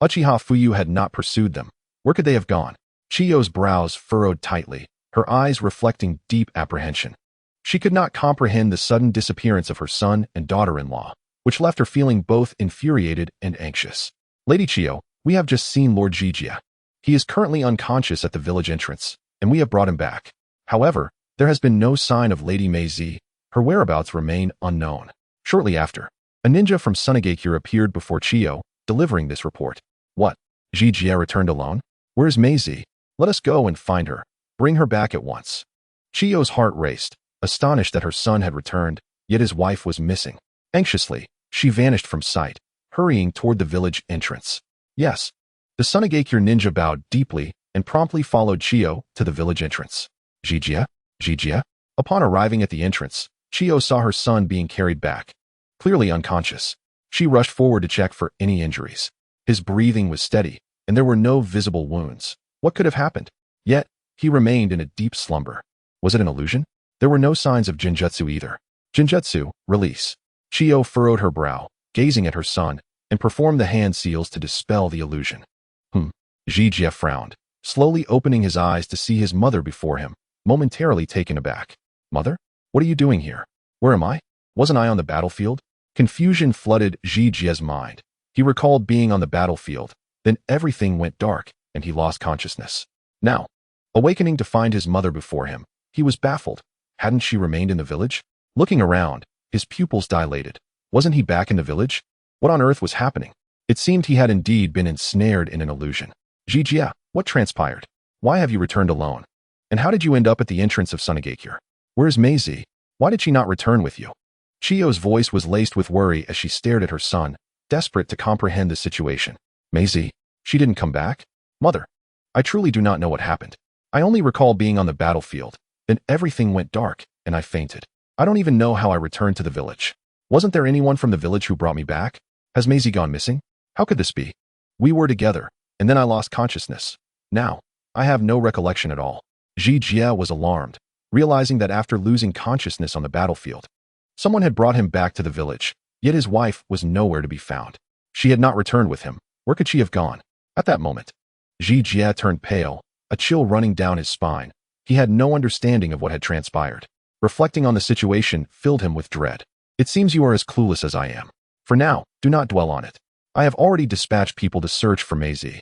Uchiha Fuyu had not pursued them. Where could they have gone? Chiyo's brows furrowed tightly, her eyes reflecting deep apprehension. She could not comprehend the sudden disappearance of her son and daughter-in-law, which left her feeling both infuriated and anxious. Lady Chiyo, we have just seen Lord Jijia. He is currently unconscious at the village entrance, and we have brought him back. However, there has been no sign of Lady Mei. Her whereabouts remain unknown. Shortly after, a ninja from Tsunade appeared before Chiyo, delivering this report. What? Jijia returned alone? Where's Mei? Let us go and find her. Bring her back at once. Chiyo's heart raced, astonished that her son had returned, yet his wife was missing. Anxiously, she vanished from sight, hurrying toward the village entrance. Yes. The Tsunade ninja bowed deeply and promptly followed Chiyo to the village entrance. Jijia? Jijia? Upon arriving at the entrance, Chiyo saw her son being carried back. Clearly unconscious, she rushed forward to check for any injuries. His breathing was steady, and there were no visible wounds. What could have happened? Yet, he remained in a deep slumber. Was it an illusion? There were no signs of Jinjutsu either. Jinjutsu, release. Chiyo furrowed her brow, gazing at her son, and performed the hand seals to dispel the illusion. Jijia frowned, slowly opening his eyes to see his mother before him, momentarily taken aback. Mother? What are you doing here? Where am I? Wasn't I on the battlefield? Confusion flooded Jijia's mind. He recalled being on the battlefield, then everything went dark, and he lost consciousness. Now, awakening to find his mother before him, he was baffled. Hadn't she remained in the village? Looking around, his pupils dilated. Wasn't he back in the village? What on earth was happening? It seemed he had indeed been ensnared in an illusion. Jijia, what transpired? Why have you returned alone? And how did you end up at the entrance of Tsunade? Where's Mei? Why did she not return with you? Chiyo's voice was laced with worry as she stared at her son, desperate to comprehend the situation. Mei? She didn't come back? Mother, I truly do not know what happened. I only recall being on the battlefield, then everything went dark, and I fainted. I don't even know how I returned to the village. Wasn't there anyone from the village who brought me back? Has Mei gone missing? How could this be? We were together, and then I lost consciousness. Now, I have no recollection at all. Jijia was alarmed, realizing that after losing consciousness on the battlefield, someone had brought him back to the village, yet his wife was nowhere to be found. She had not returned with him. Where could she have gone? At that moment, Jijia turned pale, a chill running down his spine. He had no understanding of what had transpired. Reflecting on the situation filled him with dread. It seems you are as clueless as I am. For now, do not dwell on it. I have already dispatched people to search for Mei.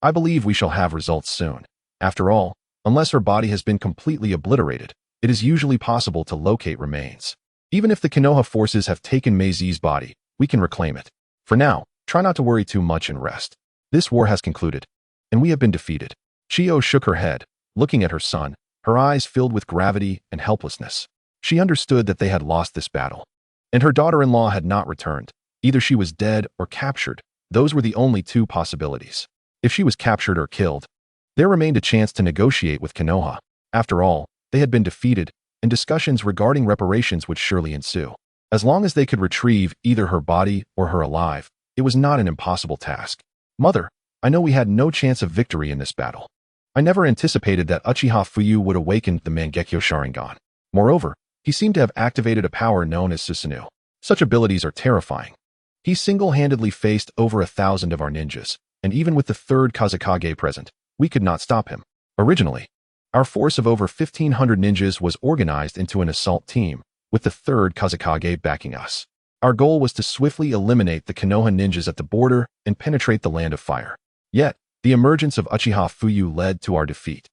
I believe we shall have results soon. After all, unless her body has been completely obliterated, it is usually possible to locate remains. Even if the Konoha forces have taken Mei's body, we can reclaim it. For now, try not to worry too much and rest. This war has concluded, and we have been defeated. Chiyo shook her head, looking at her son, her eyes filled with gravity and helplessness. She understood that they had lost this battle, and her daughter-in-law had not returned. Either she was dead or captured. Those were the only two possibilities. If she was captured or killed, there remained a chance to negotiate with Konoha. After all, they had been defeated, and discussions regarding reparations would surely ensue. As long as they could retrieve either her body or her alive, it was not an impossible task. Mother, I know we had no chance of victory in this battle. I never anticipated that Uchiha Fuyu would awaken the Mangekyo Sharingan. Moreover, he seemed to have activated a power known as Susanoo. Such abilities are terrifying. He single-handedly faced over 1,000 of our ninjas, and even with the third Kazekage present, we could not stop him. Originally, our force of over 1,500 ninjas was organized into an assault team, with the third Kazekage backing us. Our goal was to swiftly eliminate the Konoha ninjas at the border and penetrate the Land of Fire. Yet, the emergence of Uchiha Fuyu led to our defeat.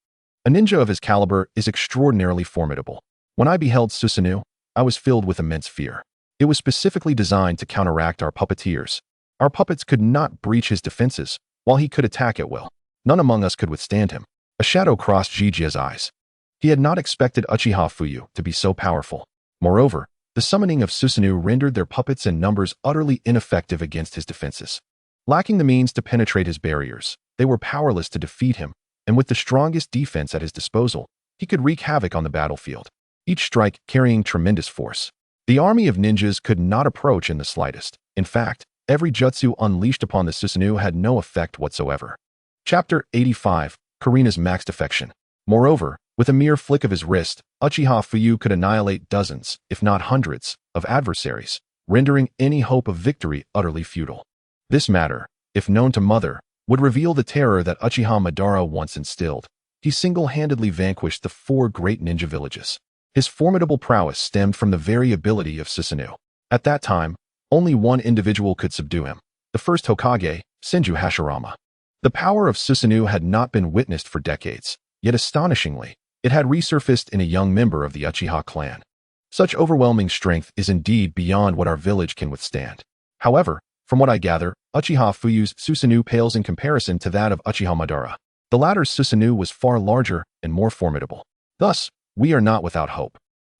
A ninja of his caliber is extraordinarily formidable. When I beheld Susanoo, I was filled with immense fear. It was specifically designed to counteract our puppeteers. Our puppets could not breach his defenses, while he could attack at will. None among us could withstand him. A shadow crossed Jijia's eyes. He had not expected Uchiha Fuyu to be so powerful. Moreover, the summoning of Susanoo rendered their puppets and numbers utterly ineffective against his defenses. Lacking the means to penetrate his barriers, they were powerless to defeat him, and with the strongest defense at his disposal, he could wreak havoc on the battlefield, each strike carrying tremendous force. The army of ninjas could not approach in the slightest. In fact, every jutsu unleashed upon the Susanoo had no effect whatsoever. Chapter 85, Karina's Maxed Affection. Moreover, with a mere flick of his wrist, Uchiha Fuyu could annihilate dozens, if not hundreds, of adversaries, rendering any hope of victory utterly futile. This matter, if known to Mother, would reveal the terror that Uchiha Madara once instilled. He single-handedly vanquished the 4 great ninja villages. His formidable prowess stemmed from the very ability of Susanoo. At that time, only one individual could subdue him, the first Hokage, Senju Hashirama. The power of Susanoo had not been witnessed for decades, yet astonishingly, it had resurfaced in a young member of the Uchiha clan. Such overwhelming strength is indeed beyond what our village can withstand. However, from what I gather, Uchiha Fuyu's Susanoo pales in comparison to that of Uchiha Madara. The latter's Susanoo was far larger and more formidable. Thus, we are not without hope.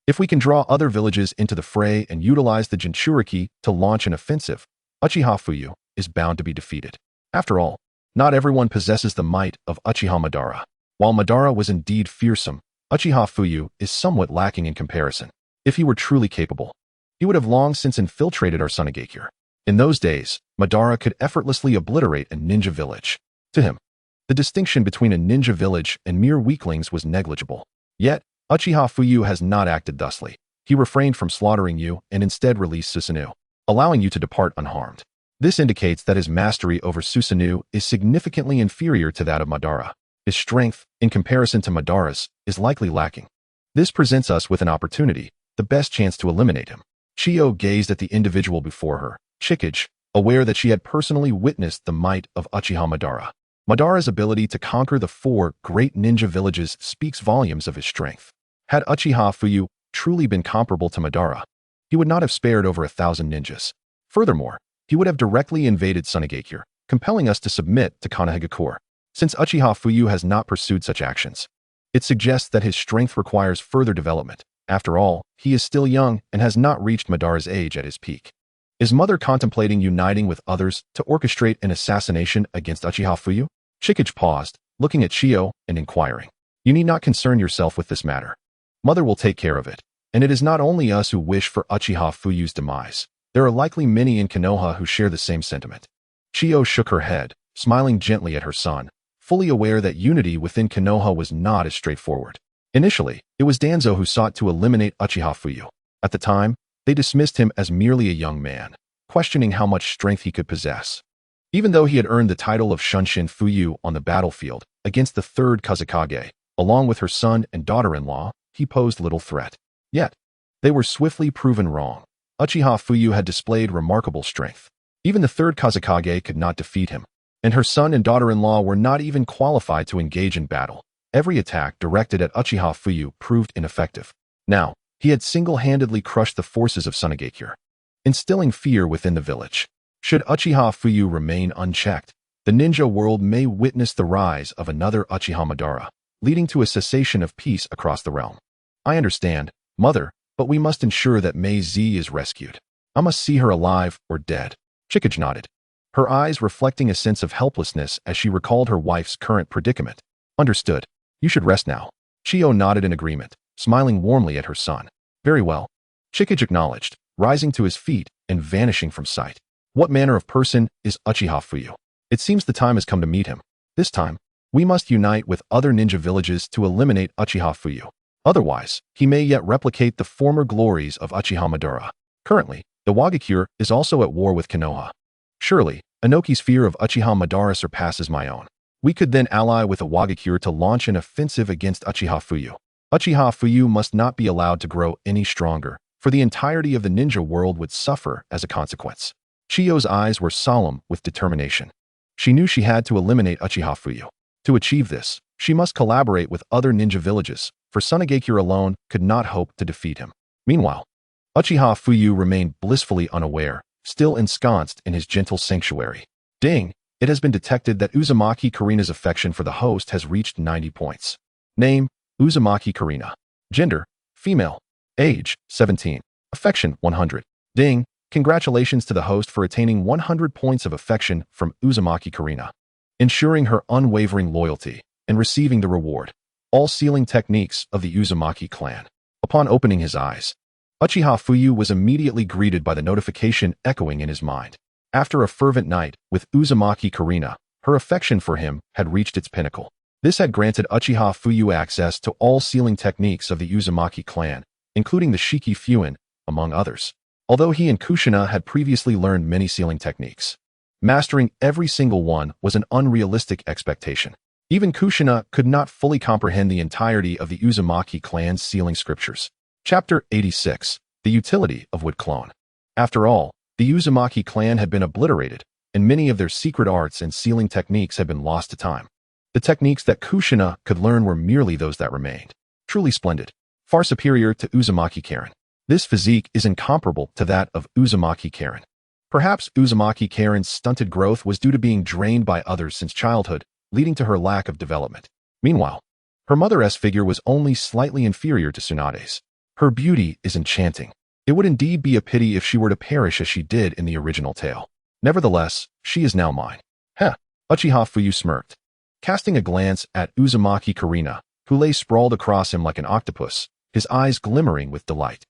If we can draw other villages into the fray and utilize the Jinchuriki to launch an offensive, Uchiha Fuyu is bound to be defeated. After all, not everyone possesses the might of Uchiha Madara. While Madara was indeed fearsome, Uchiha Fuyu is somewhat lacking in comparison. If he were truly capable, he would have long since infiltrated our Tsunade. In those days, Madara could effortlessly obliterate a ninja village. To him, the distinction between a ninja village and mere weaklings was negligible. Yet, Uchiha Fuyu has not acted thusly. He refrained from slaughtering you and instead released Susanoo, allowing you to depart unharmed. This indicates that his mastery over Susanoo is significantly inferior to that of Madara. His strength, in comparison to Madara's, is likely lacking. This presents us with an opportunity, the best chance to eliminate him. Chiyo gazed at the individual before her, Chikage, aware that she had personally witnessed the might of Uchiha Madara. Madara's ability to conquer the 4 great ninja villages speaks volumes of his strength. Had Uchiha Fuyu truly been comparable to Madara, he would not have spared over 1,000 ninjas. Furthermore, he would have directly invaded Tsunade, compelling us to submit to Konoha. Since Uchiha Fuyu has not pursued such actions, it suggests that his strength requires further development. After all, he is still young and has not reached Madara's age at his peak. Is Mother contemplating uniting with others to orchestrate an assassination against Uchiha Fuyu? Chikage paused, looking at Chiyo and inquiring. You need not concern yourself with this matter. Mother will take care of it, and it is not only us who wish for Uchiha Fuyu's demise. There are likely many in Konoha who share the same sentiment. Chiyo shook her head, smiling gently at her son, fully aware that unity within Konoha was not as straightforward. Initially, it was Danzo who sought to eliminate Uchiha Fuyu. At the time, they dismissed him as merely a young man, questioning how much strength he could possess. Even though he had earned the title of Shunshin Fuyu on the battlefield against the 3rd Kazekage, along with her son and daughter-in-law, he posed little threat. Yet, they were swiftly proven wrong. Uchiha Fuyu had displayed remarkable strength. Even the 3rd Kazekage could not defeat him, and her son and daughter-in-law were not even qualified to engage in battle. Every attack directed at Uchiha Fuyu proved ineffective. Now, he had single-handedly crushed the forces of Tsunade, instilling fear within the village. Should Uchiha Fuyu remain unchecked, the ninja world may witness the rise of another Uchiha Madara, leading to a cessation of peace across the realm. I understand, Mother, but we must ensure that Mei Z is rescued. I must see her alive or dead. Chikage nodded, her eyes reflecting a sense of helplessness as she recalled her wife's current predicament. Understood. You should rest now. Chiyo nodded in agreement, smiling warmly at her son. Very well. Chikage acknowledged, rising to his feet and vanishing from sight. What manner of person is Uchiha Fuyu? It seems the time has come to meet him. This time, we must unite with other ninja villages to eliminate Uchiha Fuyu. Otherwise, he may yet replicate the former glories of Uchiha Madara. Currently, the Awakens is also at war with Konoha. Surely, Inoki's fear of Uchiha Madara surpasses my own. We could then ally with Awakens to launch an offensive against Uchiha Fuyu. Uchiha Fuyu must not be allowed to grow any stronger, for the entirety of the ninja world would suffer as a consequence. Chiyo's eyes were solemn with determination. She knew she had to eliminate Uchiha Fuyu. To achieve this, she must collaborate with other ninja villages, for Tsunade alone could not hope to defeat him. Meanwhile, Uchiha Fuyu remained blissfully unaware, still ensconced in his gentle sanctuary. Ding! It has been detected that Uzumaki Karina's affection for the host has reached 90 points. Name, Uzumaki Karina. Gender, female. Age, 17. Affection, 100. Ding! Congratulations to the host for attaining 100 points of affection from Uzumaki Karina, ensuring her unwavering loyalty and receiving the reward. All sealing techniques of the Uzumaki clan. Upon opening his eyes, Uchiha Fuyu was immediately greeted by the notification echoing in his mind. After a fervent night with Uzumaki Karina, her affection for him had reached its pinnacle. This had granted Uchiha Fuyu access to all sealing techniques of the Uzumaki clan, including the Shiki Fuin, among others. Although he and Kushina had previously learned many sealing techniques, mastering every single one was an unrealistic expectation. Even Kushina could not fully comprehend the entirety of the Uzumaki clan's sealing scriptures. Chapter 86. The Utility of Wood Clone. After all, the Uzumaki clan had been obliterated, and many of their secret arts and sealing techniques had been lost to time. The techniques that Kushina could learn were merely those that remained. Truly splendid. Far superior to Uzumaki Karen. This physique is incomparable to that of Uzumaki Karen. Perhaps Uzumaki Karen's stunted growth was due to being drained by others since childhood, leading to her lack of development. Meanwhile, her mother's figure was only slightly inferior to Tsunade's. Her beauty is enchanting. It would indeed be a pity if she were to perish as she did in the original tale. Nevertheless, she is now mine. Heh, Uchiha Fuyu smirked. Casting a glance at Uzumaki Karina, who lay sprawled across him like an octopus, his eyes glimmering with delight.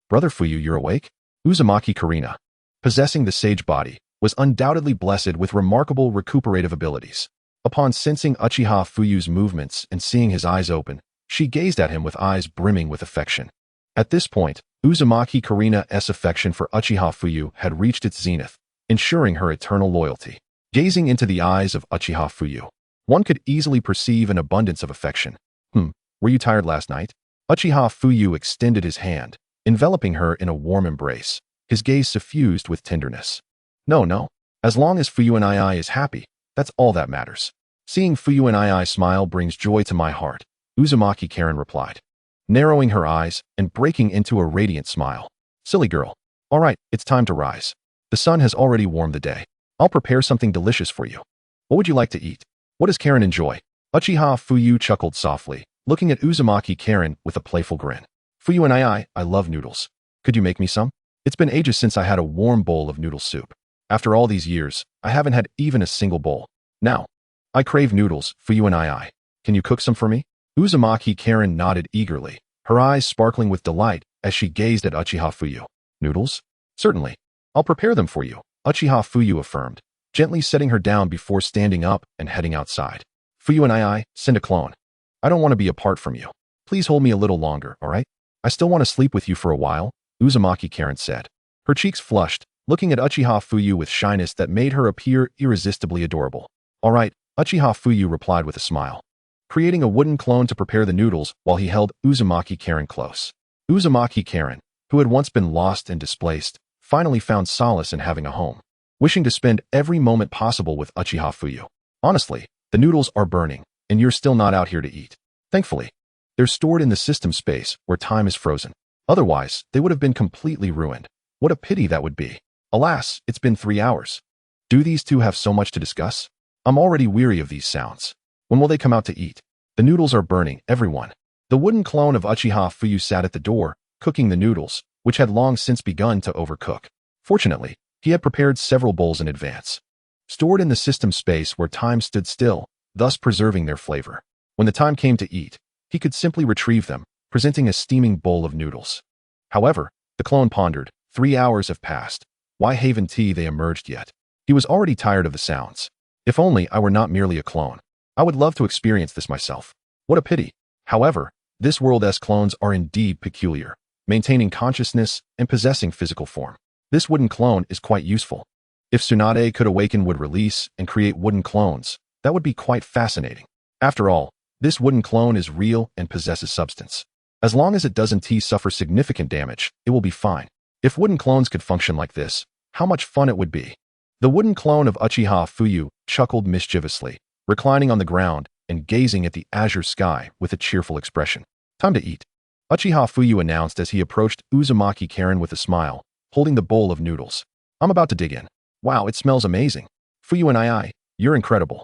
Brother Fuyu, you're awake? Uzumaki Karina, possessing the sage body, was undoubtedly blessed with remarkable recuperative abilities. Upon sensing Uchiha Fuyu's movements and seeing his eyes open, she gazed at him with eyes brimming with affection. At this point, Uzumaki Karina's affection for Uchiha Fuyu had reached its zenith, ensuring her eternal loyalty. Gazing into the eyes of Uchiha Fuyu, one could easily perceive an abundance of affection. Were you tired last night? Uchiha Fuyu extended his hand, enveloping her in a warm embrace, his gaze suffused with tenderness. No. As long as Fuyu and I is happy, that's all that matters. Seeing Fuyu and I smile brings joy to my heart, Uzumaki Karen replied, narrowing her eyes and breaking into a radiant smile. Silly girl. All right, it's time to rise. The sun has already warmed the day. I'll prepare something delicious for you. What would you like to eat? What does Karen enjoy? Uchiha Fuyu chuckled softly, looking at Uzumaki Karen with a playful grin. Fuyu and I love noodles. Could you make me some? It's been ages since I had a warm bowl of noodle soup. After all these years, I haven't had even a single bowl. Now, I crave noodles, Fuyu and I. Can you cook some for me? Uzumaki Karen nodded eagerly, her eyes sparkling with delight as she gazed at Uchiha Fuyu. Noodles? Certainly. I'll prepare them for you, Uchiha Fuyu affirmed, gently setting her down before standing up and heading outside. Fuyu and I send a clone. I don't want to be apart from you. Please hold me a little longer, all right? I still want to sleep with you for a while, Uzumaki Karen said. Her cheeks flushed, looking at Uchiha Fuyu with shyness that made her appear irresistibly adorable. All right, Uchiha Fuyu replied with a smile, creating a wooden clone to prepare the noodles while he held Uzumaki Karen close. Uzumaki Karen, who had once been lost and displaced, finally found solace in having a home, wishing to spend every moment possible with Uchiha Fuyu. Honestly, the noodles are burning, and you're still not out here to eat. Thankfully, they're stored in the system space where time is frozen. Otherwise, they would have been completely ruined. What a pity that would be. Alas, it's been 3 hours. Do these two have so much to discuss? I'm already weary of these sounds. When will they come out to eat? The noodles are burning, everyone. The wooden clone of Uchiha Fuyu sat at the door, cooking the noodles, which had long since begun to overcook. Fortunately, he had prepared several bowls in advance, stored in the system space where time stood still, thus preserving their flavor. When the time came to eat, he could simply retrieve them, presenting a steaming bowl of noodles. However, the clone pondered, 3 hours have passed. Why haven't they emerged yet? He was already tired of the sounds. If only I were not merely a clone. I would love to experience this myself. What a pity. However, this world's clones are indeed peculiar, maintaining consciousness and possessing physical form. This wooden clone is quite useful. If Tsunade could awaken wood release and create wooden clones, that would be quite fascinating. After all, this wooden clone is real and possesses substance. As long as it doesn't suffer significant damage, it will be fine. If wooden clones could function like this, how much fun it would be. The wooden clone of Uchiha Fuyu chuckled mischievously, reclining on the ground and gazing at the azure sky with a cheerful expression. Time to eat, Uchiha Fuyu announced as he approached Uzumaki Karen with a smile, holding the bowl of noodles. I'm about to dig in. Wow, it smells amazing. Fuyu and you're incredible.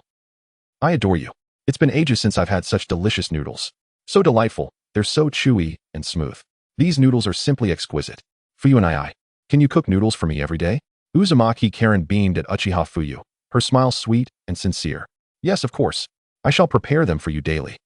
I adore you. It's been ages since I've had such delicious noodles. So delightful, they're so chewy and smooth. These noodles are simply exquisite. Fuyu and can you cook noodles for me every day? Uzumaki Karen beamed at Uchiha Fuyu, her smile sweet and sincere. Yes, of course. I shall prepare them for you daily.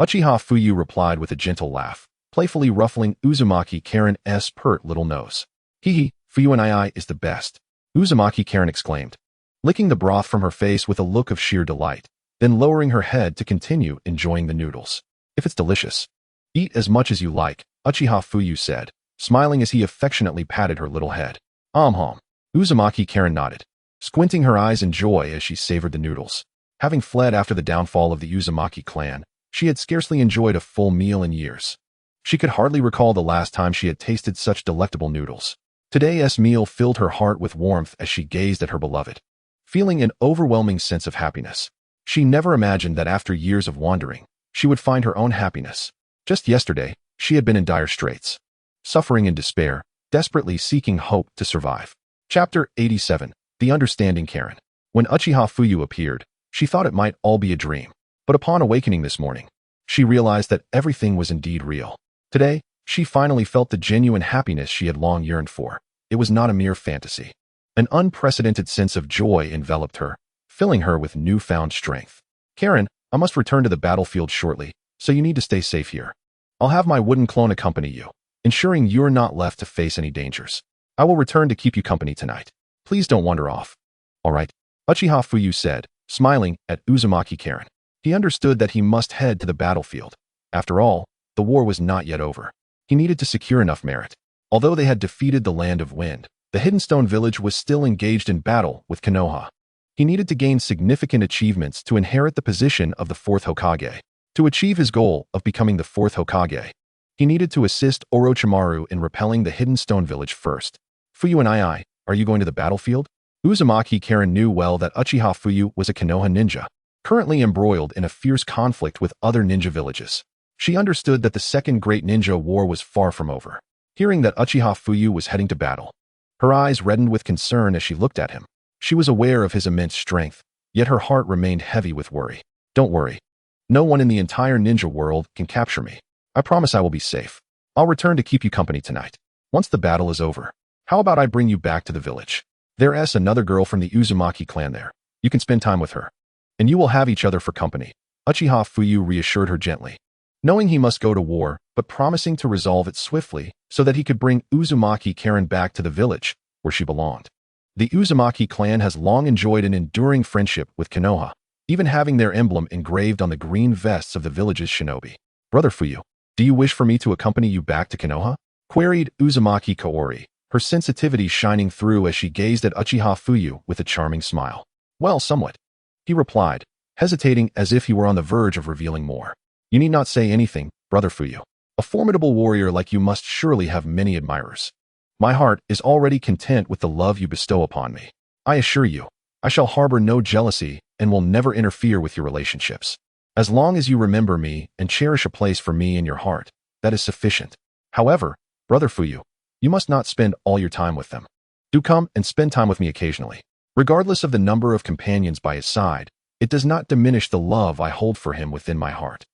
Uchiha Fuyu replied with a gentle laugh, playfully ruffling Uzumaki Karen's pert little nose. Hee, Fuyu and I is the best, Uzumaki Karen exclaimed, licking the broth from her face with a look of sheer delight, then lowering her head to continue enjoying the noodles. If it's delicious, eat as much as you like, Uchiha Fuyu said, smiling as he affectionately patted her little head. Hom. Uzumaki Karen nodded, squinting her eyes in joy as she savored the noodles. Having fled after the downfall of the Uzumaki clan, she had scarcely enjoyed a full meal in years. She could hardly recall the last time she had tasted such delectable noodles. Today's meal filled her heart with warmth as she gazed at her beloved, feeling an overwhelming sense of happiness. She never imagined that after years of wandering, she would find her own happiness. Just yesterday, she had been in dire straits, suffering in despair, desperately seeking hope to survive. Chapter 87. The Understanding Karen. When Uchiha Fuyu appeared, she thought it might all be a dream. But upon awakening this morning, she realized that everything was indeed real. Today, she finally felt the genuine happiness she had long yearned for. It was not a mere fantasy. An unprecedented sense of joy enveloped her, filling her with newfound strength. Karen, I must return to the battlefield shortly, so you need to stay safe here. I'll have my wooden clone accompany you, ensuring you're not left to face any dangers. I will return to keep you company tonight. Please don't wander off. All right, Uchiha Fuyu said, smiling at Uzumaki Karen. He understood that he must head to the battlefield. After all, the war was not yet over. He needed to secure enough merit. Although they had defeated the Land of Wind, the Hidden Stone Village was still engaged in battle with Konoha. He needed to gain significant achievements to inherit the position of the Fourth Hokage. To achieve his goal of becoming the Fourth Hokage, he needed to assist Orochimaru in repelling the Hidden Stone Village first. Fuyu and I, are you going to the battlefield? Uzumaki Karen knew well that Uchiha Fuyu was a Konoha ninja, currently embroiled in a fierce conflict with other ninja villages. She understood that the Second Great Ninja War was far from over. Hearing that Uchiha Fuyu was heading to battle, her eyes reddened with concern as she looked at him. She was aware of his immense strength, yet her heart remained heavy with worry. Don't worry. No one in the entire ninja world can capture me. I promise I will be safe. I'll return to keep you company tonight. Once the battle is over, how about I bring you back to the village? There's another girl from the Uzumaki clan there. You can spend time with her, and you will have each other for company. Uchiha Fuyu reassured her gently, knowing he must go to war, but promising to resolve it swiftly so that he could bring Uzumaki Karen back to the village where she belonged. The Uzumaki clan has long enjoyed an enduring friendship with Konoha, even having their emblem engraved on the green vests of the village's shinobi. Brother Fuyu, do you wish for me to accompany you back to Konoha? Queried Uzumaki Kaori, her sensitivity shining through as she gazed at Uchiha Fuyu with a charming smile. Well, somewhat, he replied, hesitating as if he were on the verge of revealing more. You need not say anything, Brother Fuyu. A formidable warrior like you must surely have many admirers. My heart is already content with the love you bestow upon me. I assure you, I shall harbor no jealousy and will never interfere with your relationships. As long as you remember me and cherish a place for me in your heart, that is sufficient. However, Brother Fuyu, you must not spend all your time with them. Do come and spend time with me occasionally. Regardless of the number of companions by his side, it does not diminish the love I hold for him within my heart.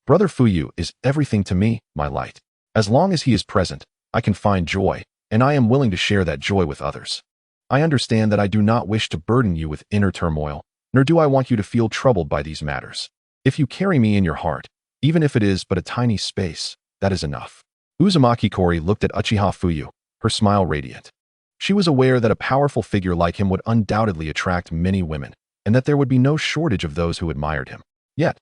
Brother Fuyu is everything to me, my light. As long as he is present, I can find joy, and I am willing to share that joy with others. I understand that I do not wish to burden you with inner turmoil, nor do I want you to feel troubled by these matters. If you carry me in your heart, even if it is but a tiny space, that is enough. Uzumaki Kaori looked at Uchiha Fuyu, her smile radiant. She was aware that a powerful figure like him would undoubtedly attract many women, and that there would be no shortage of those who admired him. Yet,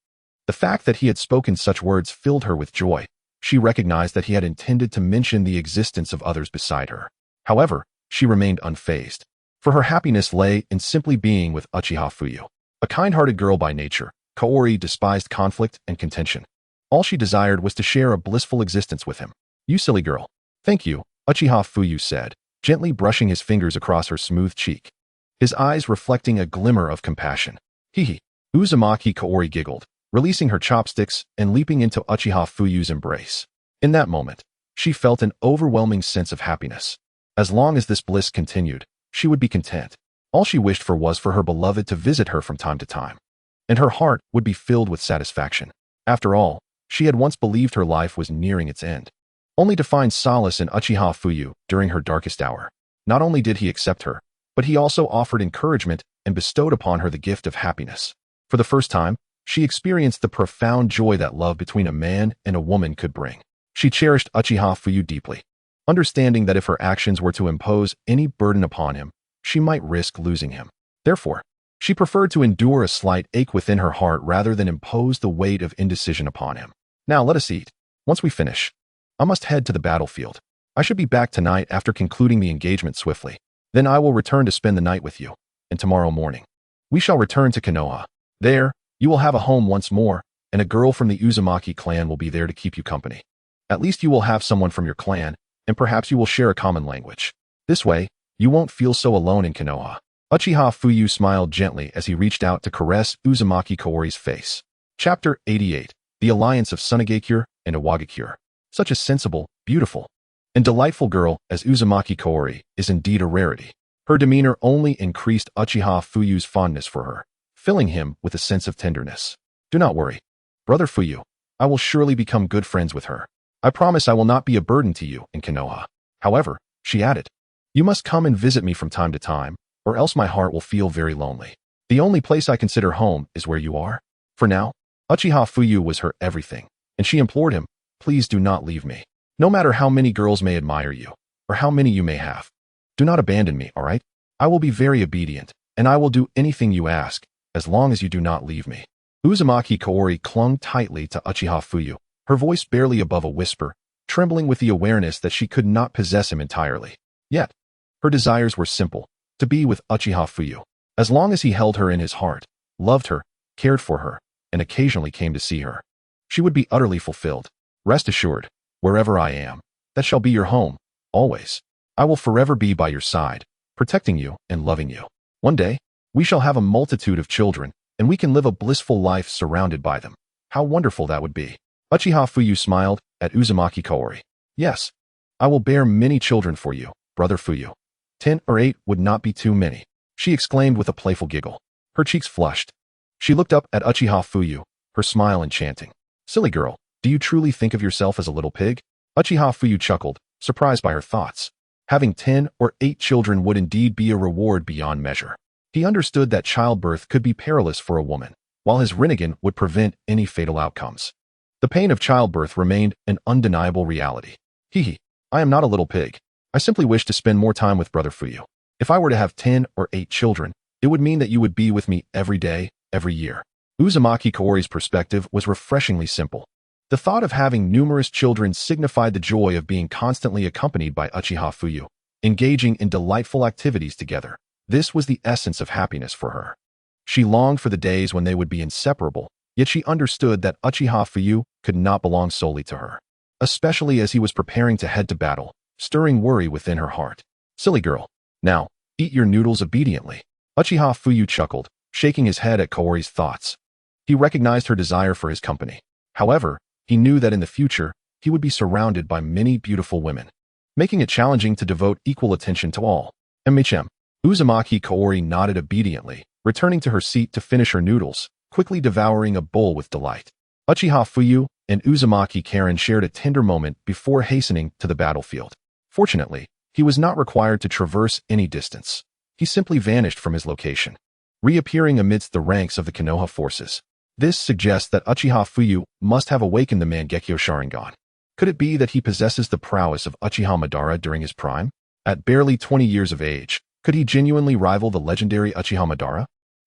the fact that he had spoken such words filled her with joy. She recognized that he had intended to mention the existence of others beside her. However, she remained unfazed, for her happiness lay in simply being with Uchiha Fuyu. A kind-hearted girl by nature, Kaori despised conflict and contention. All she desired was to share a blissful existence with him. You silly girl. Thank you, Uchiha Fuyu said, gently brushing his fingers across her smooth cheek, his eyes reflecting a glimmer of compassion. Hee. Uzumaki Kaori giggled, releasing her chopsticks and leaping into Uchiha Fuyu's embrace. In that moment, she felt an overwhelming sense of happiness. As long as this bliss continued, she would be content. All she wished for was for her beloved to visit her from time to time, and her heart would be filled with satisfaction. After all, she had once believed her life was nearing its end, only to find solace in Uchiha Fuyu during her darkest hour. Not only did he accept her, but he also offered encouragement and bestowed upon her the gift of happiness. For the first time, she experienced the profound joy that love between a man and a woman could bring. She cherished Uchiha Fuyu deeply, understanding that if her actions were to impose any burden upon him, she might risk losing him. Therefore, she preferred to endure a slight ache within her heart rather than impose the weight of indecision upon him. Now let us eat. Once we finish, I must head to the battlefield. I should be back tonight after concluding the engagement swiftly. Then I will return to spend the night with you, and tomorrow morning we shall return to Konoha. There, you will have a home once more, and a girl from the Uzumaki clan will be there to keep you company. At least you will have someone from your clan, and perhaps you will share a common language. This way, you won't feel so alone in Konoha. Uchiha Fuyu smiled gently as he reached out to caress Uzumaki Kaori's face. Chapter 88. The Alliance of Tsunade and Awakens. Such a sensible, beautiful, and delightful girl as Uzumaki Kaori is indeed a rarity. Her demeanor only increased Uchiha Fuyu's fondness for her, filling him with a sense of tenderness. Do not worry, Brother Fuyu. I will surely become good friends with her. I promise I will not be a burden to you in Konoha. However, she added, you must come and visit me from time to time, or else my heart will feel very lonely. The only place I consider home is where you are. For now, Uchiha Fuyu was her everything, and she implored him, please do not leave me. No matter how many girls may admire you, or how many you may have, do not abandon me, all right? I will be very obedient, and I will do anything you ask, as long as you do not leave me. Uzumaki Kaori clung tightly to Uchiha Fuyu, her voice barely above a whisper, trembling with the awareness that she could not possess him entirely. Yet, her desires were simple, to be with Uchiha Fuyu. As long as he held her in his heart, loved her, cared for her, and occasionally came to see her, she would be utterly fulfilled. Rest assured, wherever I am, that shall be your home, always. I will forever be by your side, protecting you and loving you. One day, we shall have a multitude of children, and we can live a blissful life surrounded by them. How wonderful that would be. Uchiha Fuyu smiled at Uzumaki Kaori. Yes, I will bear many children for you, Brother Fuyu. 10 or 8 would not be too many, she exclaimed with a playful giggle. Her cheeks flushed. She looked up at Uchiha Fuyu, her smile enchanting. Silly girl, do you truly think of yourself as a little pig? Uchiha Fuyu chuckled, surprised by her thoughts. Having 10 or 8 children would indeed be a reward beyond measure. He understood that childbirth could be perilous for a woman, while his Rinnegan would prevent any fatal outcomes. The pain of childbirth remained an undeniable reality. Hee, I am not a little pig. I simply wish to spend more time with Brother Fuyu. If I were to have 10 or 8 children, it would mean that you would be with me every day, every year. Uzumaki Kaori's perspective was refreshingly simple. The thought of having numerous children signified the joy of being constantly accompanied by Uchiha Fuyu, engaging in delightful activities together. This was the essence of happiness for her. She longed for the days when they would be inseparable, yet she understood that Uchiha Fuyu could not belong solely to her, especially as he was preparing to head to battle, stirring worry within her heart. Silly girl. Now, eat your noodles obediently. Uchiha Fuyu chuckled, shaking his head at Kaori's thoughts. He recognized her desire for his company. However, he knew that in the future, he would be surrounded by many beautiful women, making it challenging to devote equal attention to all. MHM. Uzumaki Kaori nodded obediently, returning to her seat to finish her noodles, quickly devouring a bowl with delight. Uchiha Fuyu and Uzumaki Karen shared a tender moment before hastening to the battlefield. Fortunately, he was not required to traverse any distance. He simply vanished from his location, reappearing amidst the ranks of the Konoha forces. This suggests that Uchiha Fuyu must have awakened the Mangekyo Sharingan. Could it be that he possesses the prowess of Uchiha Madara during his prime? At barely 20 years of age, could he genuinely rival the legendary Uchiha Madara?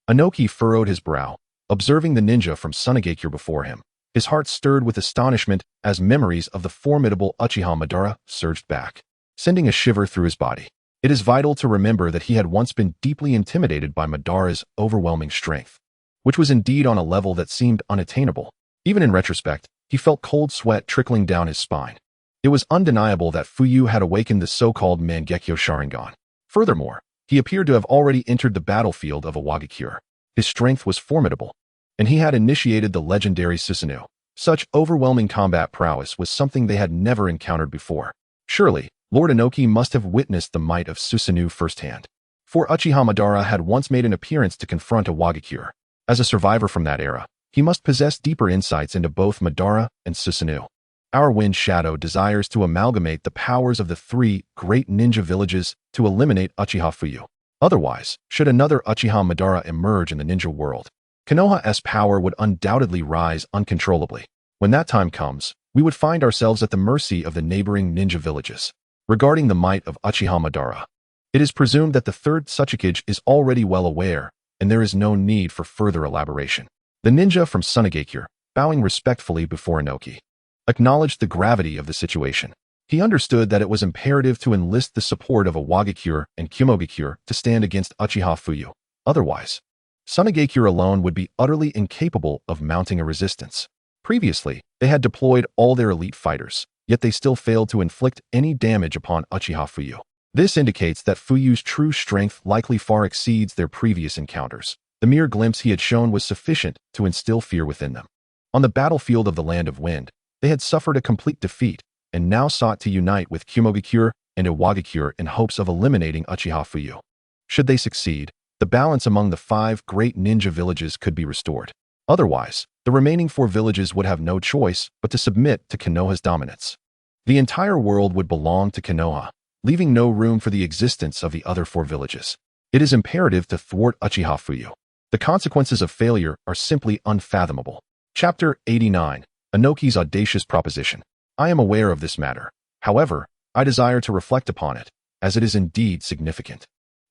Inoki furrowed his brow, observing the ninja from Tsunade before him. His heart stirred with astonishment as memories of the formidable Uchiha Madara surged back, sending a shiver through his body. It is vital to remember that he had once been deeply intimidated by Madara's overwhelming strength, which was indeed on a level that seemed unattainable. Even in retrospect, he felt cold sweat trickling down his spine. It was undeniable that Fuyu had awakened the so-called Mangekyo Sharingan. Furthermore, he appeared to have already entered the battlefield of Awakens. His strength was formidable, and he had initiated the legendary Susanoo. Such overwhelming combat prowess was something they had never encountered before. Surely, Lord Inoki must have witnessed the might of Susanoo firsthand. For Uchiha Madara had once made an appearance to confront Awakens. As a survivor from that era, he must possess deeper insights into both Madara and Susanoo. Our Wind Shadow desires to amalgamate the powers of the 3 great ninja villages to eliminate Uchiha Fuyu. Otherwise, should another Uchiha Madara emerge in the ninja world, Konoha's power would undoubtedly rise uncontrollably. When that time comes, we would find ourselves at the mercy of the neighboring ninja villages. Regarding the might of Uchiha Madara, it is presumed that the third Tsuchikage is already well aware, and there is no need for further elaboration. The ninja from Tsunade, bowing respectfully before Inoki, acknowledged the gravity of the situation. He understood that it was imperative to enlist the support of Awakens and Kumogakure to stand against Uchiha Fuyu. Otherwise, Tsunade alone would be utterly incapable of mounting a resistance. Previously, they had deployed all their elite fighters, yet they still failed to inflict any damage upon Uchiha Fuyu. This indicates that Fuyu's true strength likely far exceeds their previous encounters. The mere glimpse he had shown was sufficient to instill fear within them. On the battlefield of the Land of Wind, they had suffered a complete defeat and now sought to unite with Kumogakure and Iwagakure in hopes of eliminating Uchiha Fuyu. Should they succeed, the balance among the 5 great ninja villages could be restored. Otherwise, the remaining 4 villages would have no choice but to submit to Konoha's dominance. The entire world would belong to Konoha, leaving no room for the existence of the other 4 villages. It is imperative to thwart Uchiha Fuyu. The consequences of failure are simply unfathomable. Chapter 89. Inoki's Audacious Proposition. I am aware of this matter. However, I desire to reflect upon it, as it is indeed significant.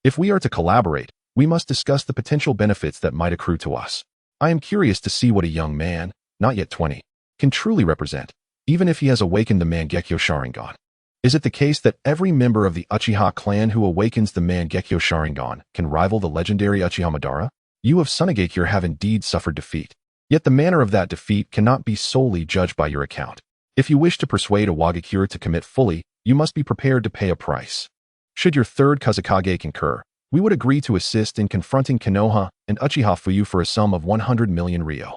If we are to collaborate, we must discuss the potential benefits that might accrue to us. I am curious to see what a young man, not yet 20, can truly represent, even if he has awakened the Mangekyo Sharingan. Is it the case that every member of the Uchiha clan who awakens the Mangekyo Sharingan can rival the legendary Uchiha Madara? You of Tsunade have indeed suffered defeat. Yet the manner of that defeat cannot be solely judged by your account. If you wish to persuade Awakens to commit fully, you must be prepared to pay a price. Should your third Kazekage concur, we would agree to assist in confronting Konoha and Uchiha Fuyu for a sum of 100 million ryo.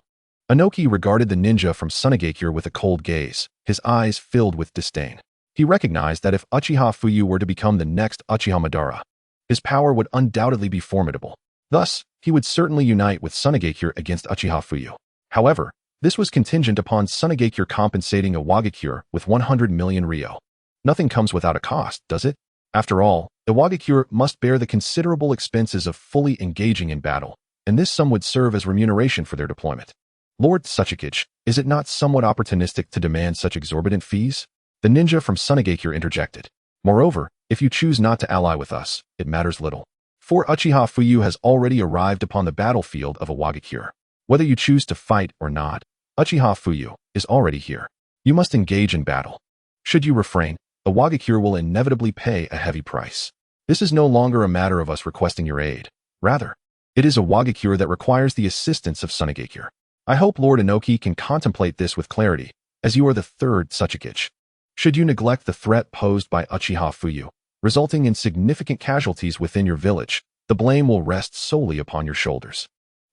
Inoki regarded the ninja from Tsunade with a cold gaze, his eyes filled with disdain. He recognized that if Uchiha Fuyu were to become the next Uchiha Madara, his power would undoubtedly be formidable. Thus, he would certainly unite with Tsunade against Uchiha Fuyu. However, this was contingent upon Tsunade compensating Iwagakure with 100 million ryo. Nothing comes without a cost, does it? After all, Iwagakure must bear the considerable expenses of fully engaging in battle, and this sum would serve as remuneration for their deployment. Lord Tsuchikage, is it not somewhat opportunistic to demand such exorbitant fees? The ninja from Tsunade interjected. Moreover, if you choose not to ally with us, it matters little. For Uchiha Fuyu has already arrived upon the battlefield of Awakens. Whether you choose to fight or not, Uchiha Fuyu is already here. You must engage in battle. Should you refrain, Awakens will inevitably pay a heavy price. This is no longer a matter of us requesting your aid. Rather, it is Awakens that requires the assistance of Tsunade. I hope Lord Inoki can contemplate this with clarity, as you are the third Tsuchikage. Should you neglect the threat posed by Uchiha Fuyu, resulting in significant casualties within your village, the blame will rest solely upon your shoulders.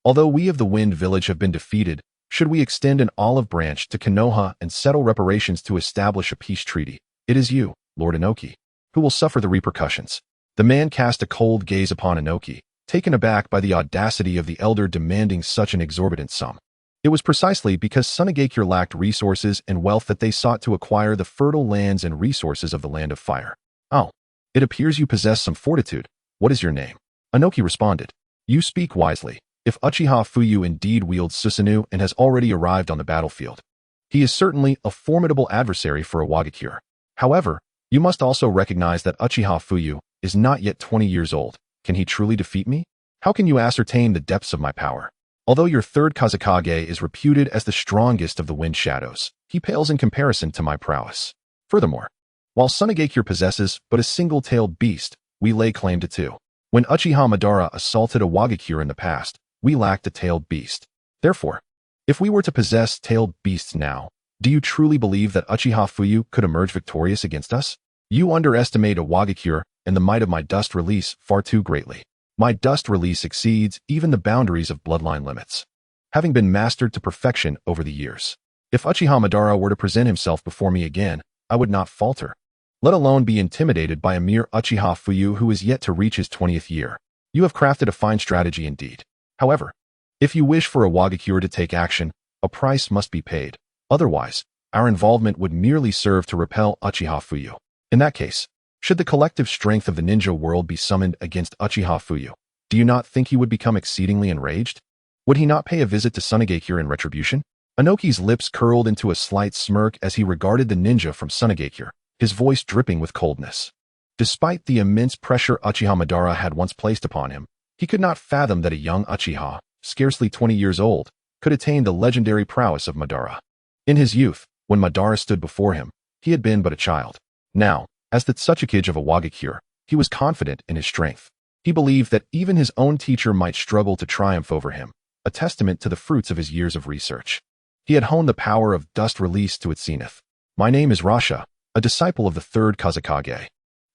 Although we of the Wind Village have been defeated, should we extend an olive branch to Konoha and settle reparations to establish a peace treaty, it is you, Lord Inoki, who will suffer the repercussions. The man cast a cold gaze upon Inoki, taken aback by the audacity of the elder demanding such an exorbitant sum. It was precisely because Tsunade lacked resources and wealth that they sought to acquire the fertile lands and resources of the Land of Fire. Oh, it appears you possess some fortitude. What is your name? Inoki responded. You speak wisely. If Uchiha Fuyu indeed wields Susanoo and has already arrived on the battlefield, he is certainly a formidable adversary for Awakens. However, you must also recognize that Uchiha Fuyu is not yet 20 years old. Can he truly defeat me? How can you ascertain the depths of my power? Although your third Kazekage is reputed as the strongest of the Wind Shadows, he pales in comparison to my prowess. Furthermore, while Tsunade possesses but a single-tailed beast, we lay claim to 2. When Uchiha Madara assaulted Awakens in the past, we lacked a tailed beast. Therefore, if we were to possess tailed beasts now, do you truly believe that Uchiha Fuyu could emerge victorious against us? You underestimate Awakens and the might of my dust release far too greatly. My dust release exceeds even the boundaries of bloodline limits, having been mastered to perfection over the years. If Uchiha Madara were to present himself before me again, I would not falter, let alone be intimidated by a mere Uchiha Fuyu who is yet to reach his 20th year. You have crafted a fine strategy indeed. However, if you wish for Awakens to take action, a price must be paid. Otherwise, our involvement would merely serve to repel Uchiha Fuyu. In that case, should the collective strength of the ninja world be summoned against Uchiha Fuyu, do you not think he would become exceedingly enraged? Would he not pay a visit to Tsunade in retribution? Inoki's lips curled into a slight smirk as he regarded the ninja from Tsunade, his voice dripping with coldness. Despite the immense pressure Uchiha Madara had once placed upon him, he could not fathom that a young Uchiha, scarcely 20 years old, could attain the legendary prowess of Madara. In his youth, when Madara stood before him, he had been but a child. Now, as the Tsuchikage of Awakens, he was confident in his strength. He believed that even his own teacher might struggle to triumph over him, a testament to the fruits of his years of research. He had honed the power of dust released to its zenith. My name is Rasha, a disciple of the third Kazekage.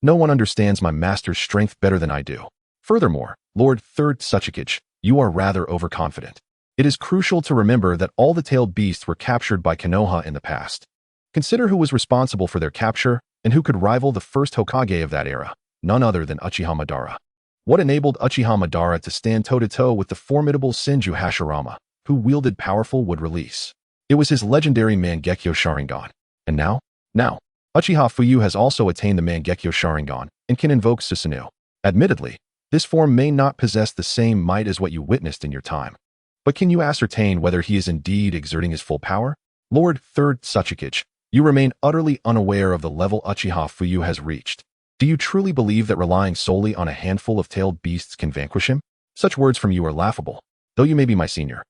No one understands my master's strength better than I do. Furthermore, Lord Third Tsuchikage, you are rather overconfident. It is crucial to remember that all the tailed beasts were captured by Konoha in the past. Consider who was responsible for their capture and who could rival the first Hokage of that era, none other than Uchiha Madara. What enabled Uchiha Madara to stand toe-to-toe with the formidable Senju Hashirama, who wielded powerful wood release? It was his legendary Mangekyo Sharingan. And now, Uchiha Fuyu has also attained the Mangekyo Sharingan and can invoke Susanoo. Admittedly, this form may not possess the same might as what you witnessed in your time. But can you ascertain whether he is indeed exerting his full power? Lord Third Tsuchikage, you remain utterly unaware of the level Uchiha Fuyu has reached. Do you truly believe that relying solely on a handful of tailed beasts can vanquish him? Such words from you are laughable, though you may be my senior.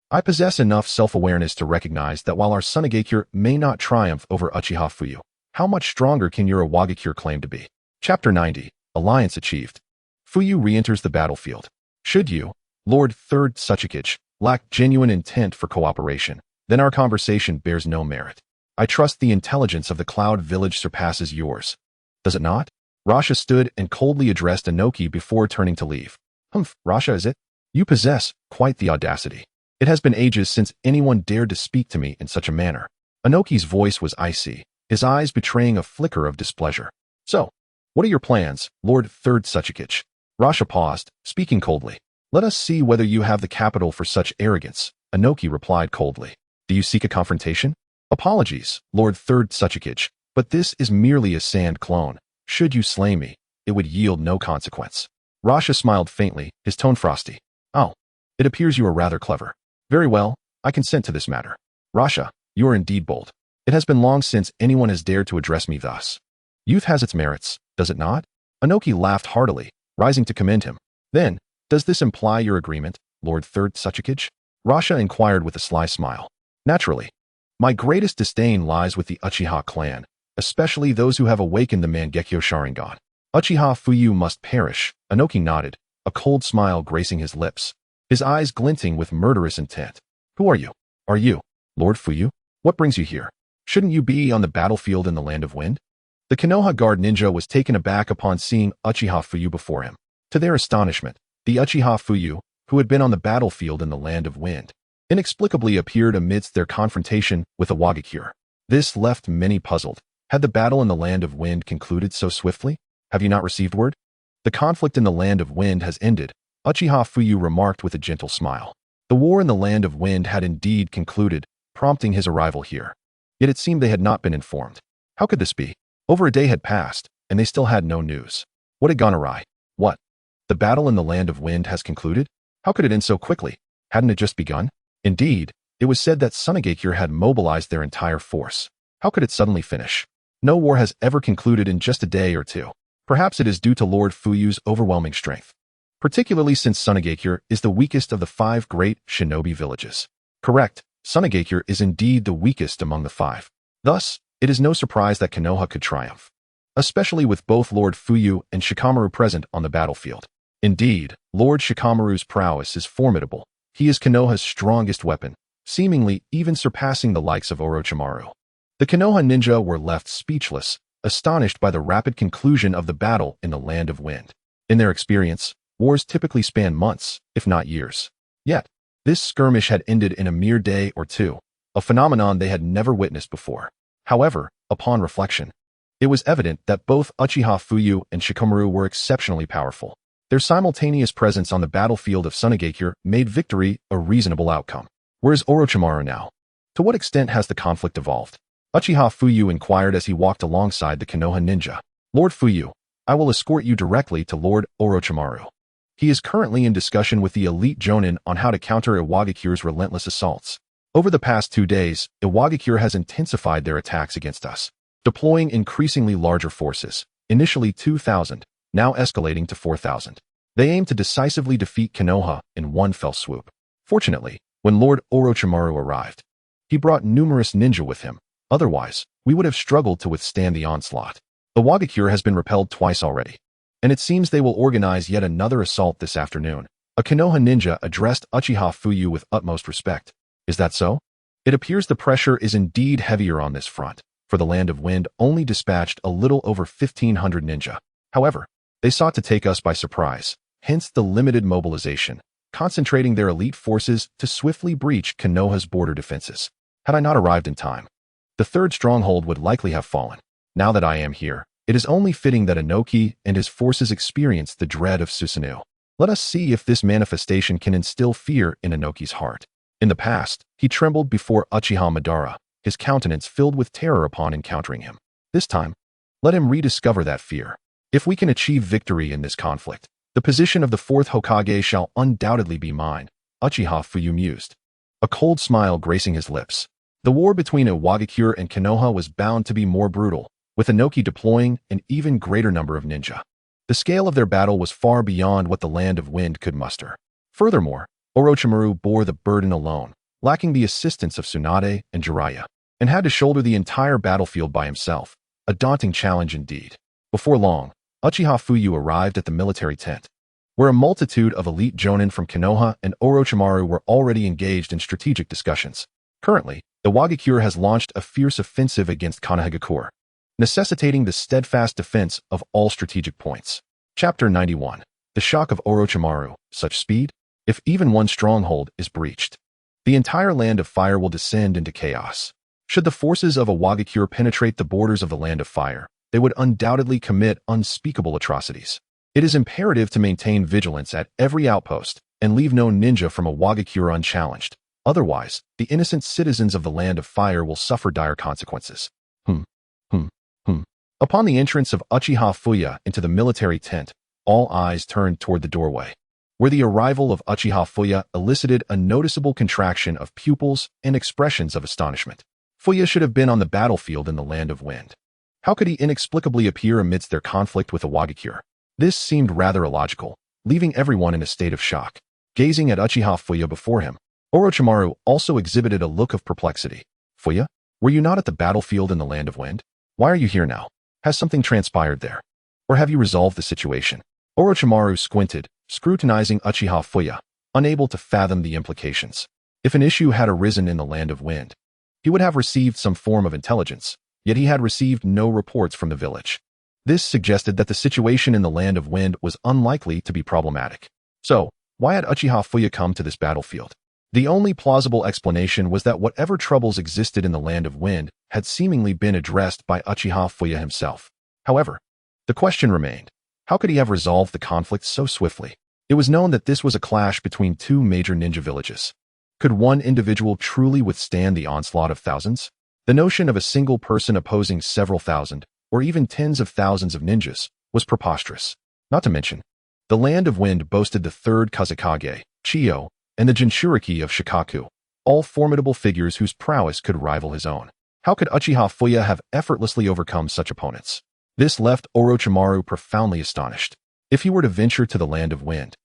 I possess enough self-awareness to recognize that while our Tsunade may not triumph over Uchiha Fuyu, how much stronger can your Awakens claim to be? Chapter 90, Alliance Achieved. Fuyu re-enters the battlefield. Should you, Lord Third Tsuchikage, lack genuine intent for cooperation, then our conversation bears no merit. I trust the intelligence of the Cloud Village surpasses yours. Does it not? Rasha stood and coldly addressed Inoki before turning to leave. Humph, Rasha is it? You possess quite the audacity. It has been ages since anyone dared to speak to me in such a manner. Inoki's voice was icy, his eyes betraying a flicker of displeasure. So, what are your plans, Lord Third Tsuchikage? Rasha paused, speaking coldly. Let us see whether you have the capital for such arrogance, Inoki replied coldly. Do you seek a confrontation? Apologies, Lord Third Tsuchikage, but this is merely a sand clone. Should you slay me, it would yield no consequence. Rasha smiled faintly, his tone frosty. Oh, it appears you are rather clever. Very well, I consent to this matter. Rasha, you are indeed bold. It has been long since anyone has dared to address me thus. Youth has its merits, does it not? Inoki laughed heartily, rising to commend him. Then, does this imply your agreement, Lord Third Tsuchikage? Rasha inquired with a sly smile. Naturally. My greatest disdain lies with the Uchiha clan, especially those who have awakened the Mangekyo Sharingan. Uchiha Fuyu must perish, Inoki nodded, a cold smile gracing his lips, his eyes glinting with murderous intent. Who are you? Are you, Lord Fuyu? What brings you here? Shouldn't you be on the battlefield in the Land of Wind? The Konoha guard ninja was taken aback upon seeing Uchiha Fuyu before him. To their astonishment, the Uchiha Fuyu, who had been on the battlefield in the Land of Wind, inexplicably appeared amidst their confrontation with Awakens. This left many puzzled. Had the battle in the Land of Wind concluded so swiftly? Have you not received word? The conflict in the Land of Wind has ended, Uchiha Fuyu remarked with a gentle smile. The war in the Land of Wind had indeed concluded, prompting his arrival here. Yet it seemed they had not been informed. How could this be? Over a day had passed, and they still had no news. What had gone awry? What? The battle in the Land of Wind has concluded? How could it end so quickly? Hadn't it just begun? Indeed, it was said that Tsunade had mobilized their entire force. How could it suddenly finish? No war has ever concluded in just a day or two. Perhaps it is due to Lord Fuyu's overwhelming strength, particularly since Tsunade is the weakest of the 5 great shinobi villages. Correct, Tsunade is indeed the weakest among the 5. Thus, it is no surprise that Konoha could triumph, especially with both Lord Fuyu and Shikamaru present on the battlefield. Indeed, Lord Shikamaru's prowess is formidable. He is Konoha's strongest weapon, seemingly even surpassing the likes of Orochimaru. The Konoha ninja were left speechless, astonished by the rapid conclusion of the battle in the Land of Wind. In their experience, wars typically span months, if not years. Yet, this skirmish had ended in a mere day or two, a phenomenon they had never witnessed before. However, upon reflection, it was evident that both Uchiha Fuyu and Shikamaru were exceptionally powerful. Their simultaneous presence on the battlefield of Tsunade made victory a reasonable outcome. Where is Orochimaru now? To what extent has the conflict evolved? Uchiha Fuyu inquired as he walked alongside the Konoha ninja. Lord Fuyu, I will escort you directly to Lord Orochimaru. He is currently in discussion with the elite Jonin on how to counter Iwagakure's relentless assaults. Over the past 2 days, Iwagakure has intensified their attacks against us, deploying increasingly larger forces, initially 2,000, now escalating to 4,000. They aim to decisively defeat Konoha in one fell swoop. Fortunately, when Lord Orochimaru arrived, he brought numerous ninja with him. Otherwise, we would have struggled to withstand the onslaught. Iwagakure has been repelled twice already, and it seems they will organize yet another assault this afternoon. A Konoha ninja addressed Uchiha Fuyu with utmost respect. Is that so? It appears the pressure is indeed heavier on this front, for the Land of Wind only dispatched a little over 1,500 ninja. However, they sought to take us by surprise, hence the limited mobilization, concentrating their elite forces to swiftly breach Konoha's border defenses. Had I not arrived in time, the third stronghold would likely have fallen. Now that I am here, it is only fitting that Inoki and his forces experience the dread of Tsunade. Let us see if this manifestation can instill fear in Inoki's heart. In the past, he trembled before Uchiha Madara, his countenance filled with terror upon encountering him. This time, let him rediscover that fear. If we can achieve victory in this conflict, the position of the Fourth Hokage shall undoubtedly be mine, Uchiha Fuyu mused, a cold smile gracing his lips. The war between Iwagakure and Konoha was bound to be more brutal, with Inoki deploying an even greater number of ninja. The scale of their battle was far beyond what the Land of Wind could muster. Furthermore, Orochimaru bore the burden alone, lacking the assistance of Tsunade and Jiraiya, and had to shoulder the entire battlefield by himself, a daunting challenge indeed. Before long, Uchiha Fuyu arrived at the military tent, where a multitude of elite jonin from Konoha and Orochimaru were already engaged in strategic discussions. Currently, Iwagakure has launched a fierce offensive against Konohagakure, necessitating the steadfast defense of all strategic points. Chapter 91. The shock of Orochimaru, such speed? If even one stronghold is breached, the entire Land of Fire will descend into chaos. Should the forces of Iwagakure penetrate the borders of the Land of Fire, they would undoubtedly commit unspeakable atrocities. It is imperative to maintain vigilance at every outpost and leave no ninja from Iwagakure unchallenged. Otherwise, the innocent citizens of the Land of Fire will suffer dire consequences. Upon the entrance of Uchiha Fuyu into the military tent, all eyes turned toward the doorway, where the arrival of Uchiha Fuyu elicited a noticeable contraction of pupils and expressions of astonishment. Fuyu should have been on the battlefield in the Land of Wind. How could he inexplicably appear amidst their conflict with Iwagakure? This seemed rather illogical, leaving everyone in a state of shock. Gazing at Uchiha Fuyu before him, Orochimaru also exhibited a look of perplexity. Fuyu, were you not at the battlefield in the Land of Wind? Why are you here now? Has something transpired there? Or have you resolved the situation? Orochimaru squinted, scrutinizing Uchiha Fuyu, unable to fathom the implications. If an issue had arisen in the Land of Wind, he would have received some form of intelligence, yet he had received no reports from the village. This suggested that the situation in the Land of Wind was unlikely to be problematic. So, why had Uchiha Fuyu come to this battlefield? The only plausible explanation was that whatever troubles existed in the Land of Wind had seemingly been addressed by Uchiha Fuyu himself. However, the question remained, how could he have resolved the conflict so swiftly? It was known that this was a clash between two major ninja villages. Could one individual truly withstand the onslaught of thousands? The notion of a single person opposing several thousand, or even tens of thousands of ninjas, was preposterous. Not to mention, the Land of Wind boasted the third Kazekage, Chiyo, and the Jinchuriki of Shikaku, all formidable figures whose prowess could rival his own. How could Uchiha Fuyu have effortlessly overcome such opponents? This left Orochimaru profoundly astonished. If he were to venture to the Land of Wind,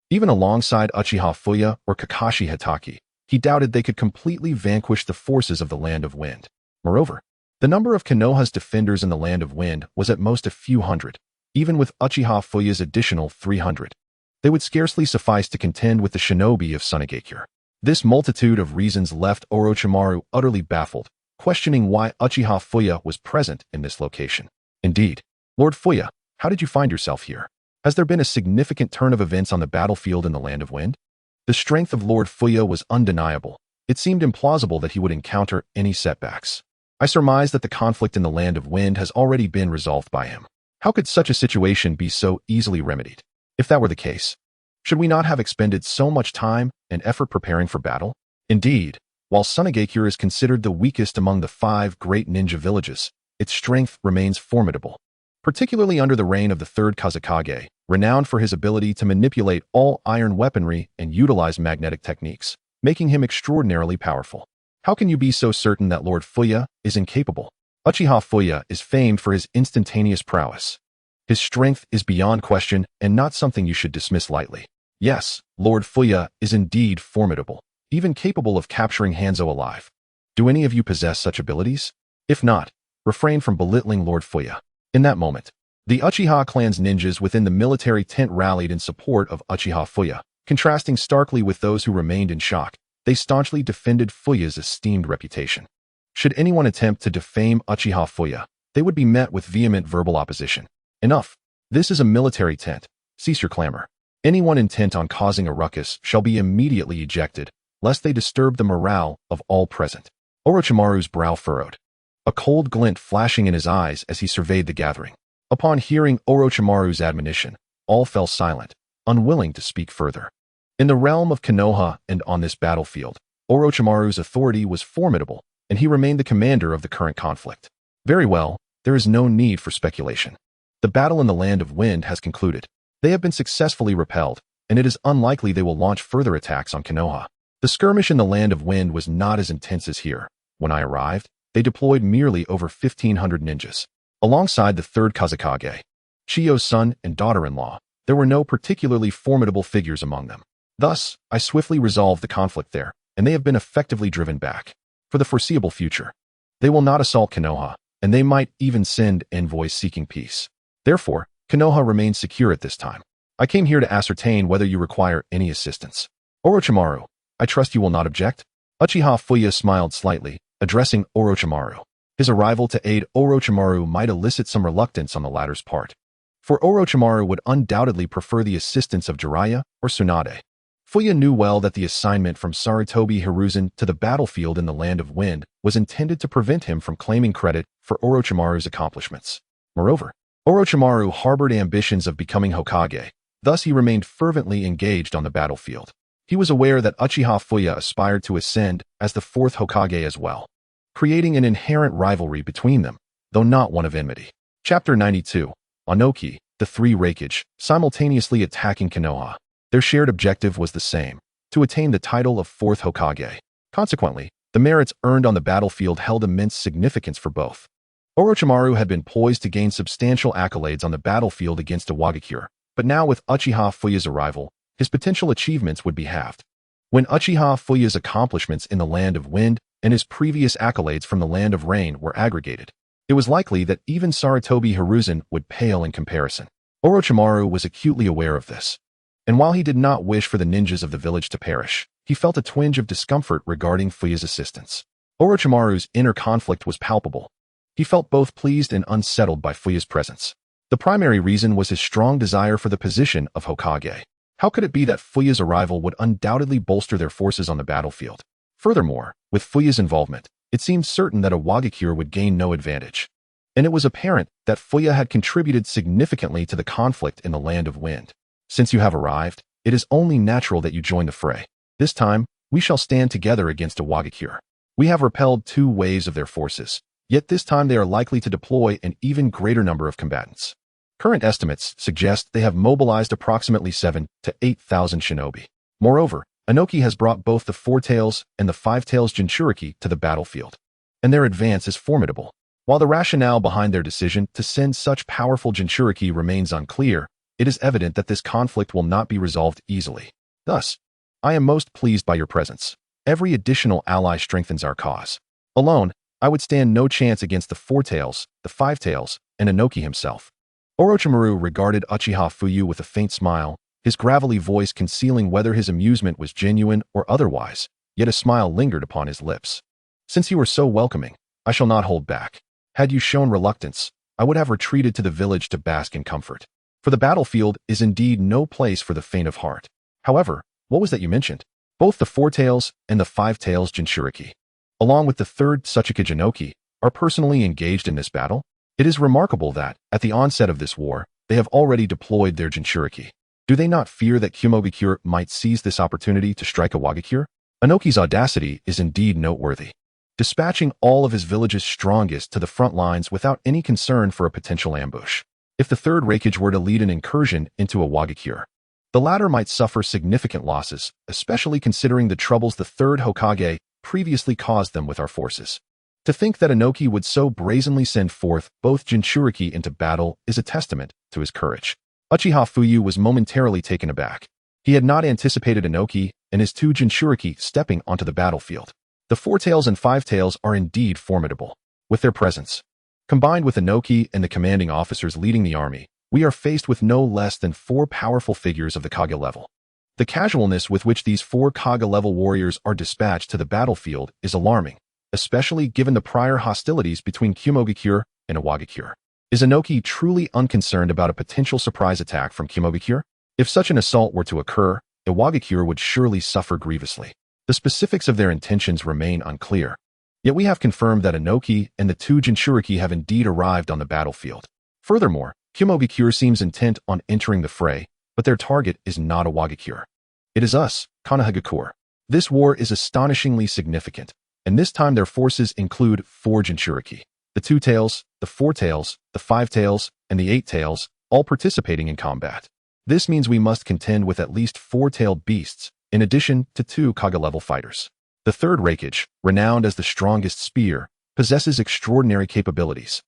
even alongside Uchiha Fuyu or Kakashi Hatake, he doubted they could completely vanquish the forces of the Land of Wind. Moreover, the number of Konoha's defenders in the Land of Wind was at most a few hundred. Even with Uchiha Fuyu's additional 300, they would scarcely suffice to contend with the shinobi of Tsunade. This multitude of reasons left Orochimaru utterly baffled, questioning why Uchiha Fuyu was present in this location. Indeed, Lord Fuyu, how did you find yourself here? Has there been a significant turn of events on the battlefield in the Land of Wind? The strength of Lord Fuyu was undeniable. It seemed implausible that he would encounter any setbacks. I surmise that the conflict in the Land of Wind has already been resolved by him. How could such a situation be so easily remedied? If that were the case, should we not have expended so much time and effort preparing for battle? Indeed, while Tsunade is considered the weakest among the 5 great ninja villages, its strength remains formidable, particularly under the reign of the third Kazekage, renowned for his ability to manipulate all iron weaponry and utilize magnetic techniques, making him extraordinarily powerful. How can you be so certain that Lord Fuyu is incapable? Uchiha Fuyu is famed for his instantaneous prowess. His strength is beyond question and not something you should dismiss lightly. Yes, Lord Fuyu is indeed formidable, even capable of capturing Hanzo alive. Do any of you possess such abilities? If not, refrain from belittling Lord Fuyu. In that moment, the Uchiha clan's ninjas within the military tent rallied in support of Uchiha Fuyu. Contrasting starkly with those who remained in shock, they staunchly defended Fuyu's esteemed reputation. Should anyone attempt to defame Uchiha Fuyu, they would be met with vehement verbal opposition. Enough. This is a military tent. Cease your clamor. Anyone intent on causing a ruckus shall be immediately ejected, lest they disturb the morale of all present. Orochimaru's brow furrowed, a cold glint flashing in his eyes as he surveyed the gathering. Upon hearing Orochimaru's admonition, all fell silent, unwilling to speak further. In the realm of Konoha and on this battlefield, Orochimaru's authority was formidable, and he remained the commander of the current conflict. Very well, there is no need for speculation. The battle in the Land of Wind has concluded. They have been successfully repelled, and it is unlikely they will launch further attacks on Konoha. The skirmish in the Land of Wind was not as intense as here. When I arrived, they deployed merely over 1,500 ninjas. Alongside the third Kazekage, Chiyo's son and daughter-in-law, there were no particularly formidable figures among them. Thus, I swiftly resolved the conflict there, and they have been effectively driven back. For the foreseeable future, they will not assault Konoha, and they might even send envoys seeking peace. Therefore, Konoha remains secure at this time. I came here to ascertain whether you require any assistance. Orochimaru, I trust you will not object? Uchiha Fuyu smiled slightly, addressing Orochimaru. His arrival to aid Orochimaru might elicit some reluctance on the latter's part, for Orochimaru would undoubtedly prefer the assistance of Jiraiya or Tsunade. Fuyu knew well that the assignment from Sarutobi Hiruzen to the battlefield in the Land of Wind was intended to prevent him from claiming credit for Orochimaru's accomplishments. Moreover, Orochimaru harbored ambitions of becoming Hokage, thus he remained fervently engaged on the battlefield. He was aware that Uchiha Fuyu aspired to ascend as the fourth Hokage as well, creating an inherent rivalry between them, though not one of enmity. Chapter 92. Onoki, the three Raikage, simultaneously attacking Konoha. Their shared objective was the same, to attain the title of fourth Hokage. Consequently, the merits earned on the battlefield held immense significance for both. Orochimaru had been poised to gain substantial accolades on the battlefield against Awakens, but now with Uchiha Fuyu's arrival, his potential achievements would be halved. When Uchiha Fuyu's accomplishments in the Land of Wind and his previous accolades from the Land of Rain were aggregated, it was likely that even Sarutobi Hiruzen would pale in comparison. Orochimaru was acutely aware of this, and while he did not wish for the ninjas of the village to perish, he felt a twinge of discomfort regarding Fuyu's assistance. Orochimaru's inner conflict was palpable. He felt both pleased and unsettled by Fuyu's presence. The primary reason was his strong desire for the position of Hokage. How could it be that Fuyu's arrival would undoubtedly bolster their forces on the battlefield? Furthermore, with Fuyu's involvement, it seemed certain that Awakens would gain no advantage. And it was apparent that Fuyu had contributed significantly to the conflict in the Land of Wind. Since you have arrived, it is only natural that you join the fray. This time, we shall stand together against Awakens. We have repelled 2 waves of their forces, yet this time they are likely to deploy an even greater number of combatants. Current estimates suggest they have mobilized approximately 7,000 to 8,000 shinobi. Moreover, Onoki has brought both the Four Tails and the Five Tails Jinchuriki to the battlefield, and their advance is formidable. While the rationale behind their decision to send such powerful Jinchuriki remains unclear, it is evident that this conflict will not be resolved easily. Thus, I am most pleased by your presence. Every additional ally strengthens our cause. Alone, I would stand no chance against the Four Tails, the Five Tails, and Onoki himself. Orochimaru regarded Uchiha Fuyu with a faint smile, his gravelly voice concealing whether his amusement was genuine or otherwise, yet a smile lingered upon his lips. Since you are so welcoming, I shall not hold back. Had you shown reluctance, I would have retreated to the village to bask in comfort. For the battlefield is indeed no place for the faint of heart. However, what was that you mentioned? Both the Four Tails and the Five Tails Jinchuriki, along with the third Tsuchikage Onoki, are personally engaged in this battle? It is remarkable that, at the onset of this war, they have already deployed their Jinchuriki. Do they not fear that Kumogakure might seize this opportunity to strike Awakens? Onoki's audacity is indeed noteworthy, dispatching all of his village's strongest to the front lines without any concern for a potential ambush. If the third Raikage were to lead an incursion into Awakens, the latter might suffer significant losses, especially considering the troubles the third Hokage previously caused them with our forces. To think that Inoki would so brazenly send forth both Jinchuriki into battle is a testament to his courage. Uchiha Fuyu was momentarily taken aback. He had not anticipated Inoki and his 2 Jinchuriki stepping onto the battlefield. The 4 tails and 5 tails are indeed formidable. With their presence, combined with Inoki and the commanding officers leading the army, we are faced with no less than 4 powerful figures of the Kage level. The casualness with which these 4 Kage-level warriors are dispatched to the battlefield is alarming, especially given the prior hostilities between Kumogakure and Awagakure. Is Inoki truly unconcerned about a potential surprise attack from Kumogakure? If such an assault were to occur, Awagakure would surely suffer grievously. The specifics of their intentions remain unclear. Yet we have confirmed that Inoki and the 2 Jinchuriki have indeed arrived on the battlefield. Furthermore, Kumogakure seems intent on entering the fray, but their target is not Awagakure. It is us, Konoha. This war is astonishingly significant, and this time their forces include 4 Jinchuriki. The 2 tails, the 4 tails, the 5 tails, and the 8 tails, all participating in combat. This means we must contend with at least 4-tailed beasts, in addition to 2 Kage-level fighters. The 3rd Reikage, renowned as the strongest spear, possesses extraordinary capabilities,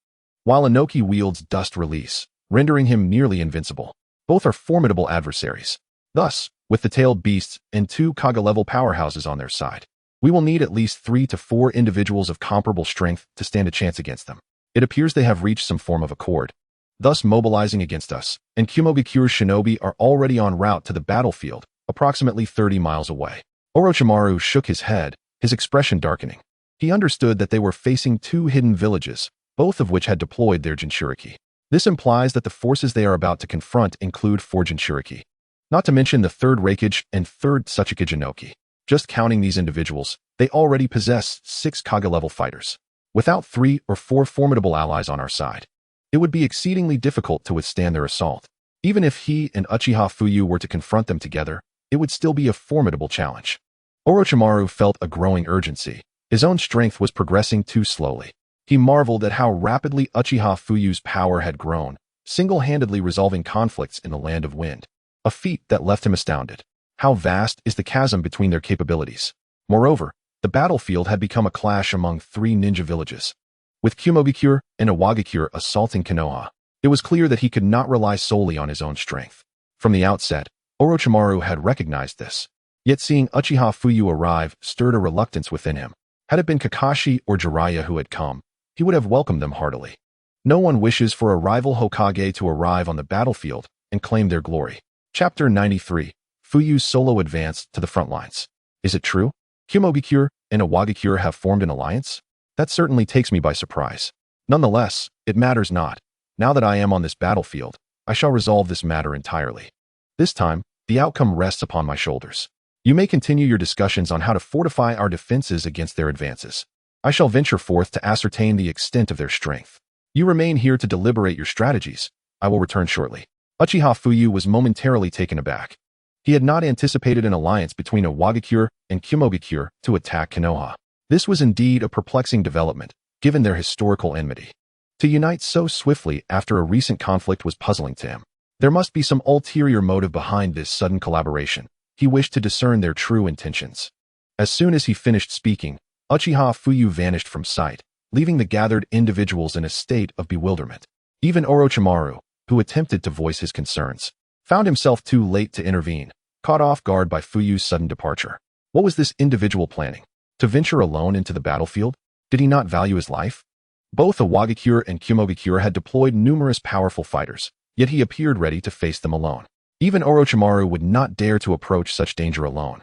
while Inoki wields Dust Release, rendering him nearly invincible. Both are formidable adversaries. Thus, with the tailed beasts and 2 Kage-level powerhouses on their side, we will need at least 3 to 4 individuals of comparable strength to stand a chance against them. It appears they have reached some form of accord, thus mobilizing against us, and Kumogakure's shinobi are already en route to the battlefield, approximately 30 miles away. Orochimaru shook his head, his expression darkening. He understood that they were facing 2 hidden villages, both of which had deployed their Jinchuriki. This implies that the forces they are about to confront include 4 Jinchuriki, not to mention the 3rd Reikage and 3rd Tsuchikage Inoki. Just counting these individuals, they already possess 6 Kage-level fighters. Without 3 or 4 formidable allies on our side, it would be exceedingly difficult to withstand their assault. Even if he and Uchiha Fuyu were to confront them together, it would still be a formidable challenge. Orochimaru felt a growing urgency. His own strength was progressing too slowly. He marveled at how rapidly Uchiha Fuyu's power had grown, single-handedly resolving conflicts in the Land of Wind. A feat that left him astounded. How vast is the chasm between their capabilities? Moreover, the battlefield had become a clash among 3 ninja villages. With Kumogakure and Awagakure assaulting Konoha, it was clear that he could not rely solely on his own strength. From the outset, Orochimaru had recognized this. Yet seeing Uchiha Fuyu arrive stirred a reluctance within him. Had it been Kakashi or Jiraiya who had come, he would have welcomed them heartily. No one wishes for a rival Hokage to arrive on the battlefield and claim their glory. Chapter 93. Fuyu's solo advance to the front lines. Is it true? Kumogakure and Awagakure have formed an alliance? That certainly takes me by surprise. Nonetheless, it matters not. Now that I am on this battlefield, I shall resolve this matter entirely. This time, the outcome rests upon my shoulders. You may continue your discussions on how to fortify our defenses against their advances. I shall venture forth to ascertain the extent of their strength. You remain here to deliberate your strategies. I will return shortly. Uchiha Fuyu was momentarily taken aback. He had not anticipated an alliance between Awagakure and Kumogakure to attack Konoha. This was indeed a perplexing development, given their historical enmity. To unite so swiftly after a recent conflict was puzzling to him. There must be some ulterior motive behind this sudden collaboration. He wished to discern their true intentions. As soon as he finished speaking, Uchiha Fuyu vanished from sight, leaving the gathered individuals in a state of bewilderment. Even Orochimaru, who attempted to voice his concerns, found himself too late to intervene, caught off guard by Fuyu's sudden departure. What was this individual planning? To venture alone into the battlefield? Did he not value his life? Both Awagakure and Kumogakure had deployed numerous powerful fighters, yet he appeared ready to face them alone. Even Orochimaru would not dare to approach such danger alone.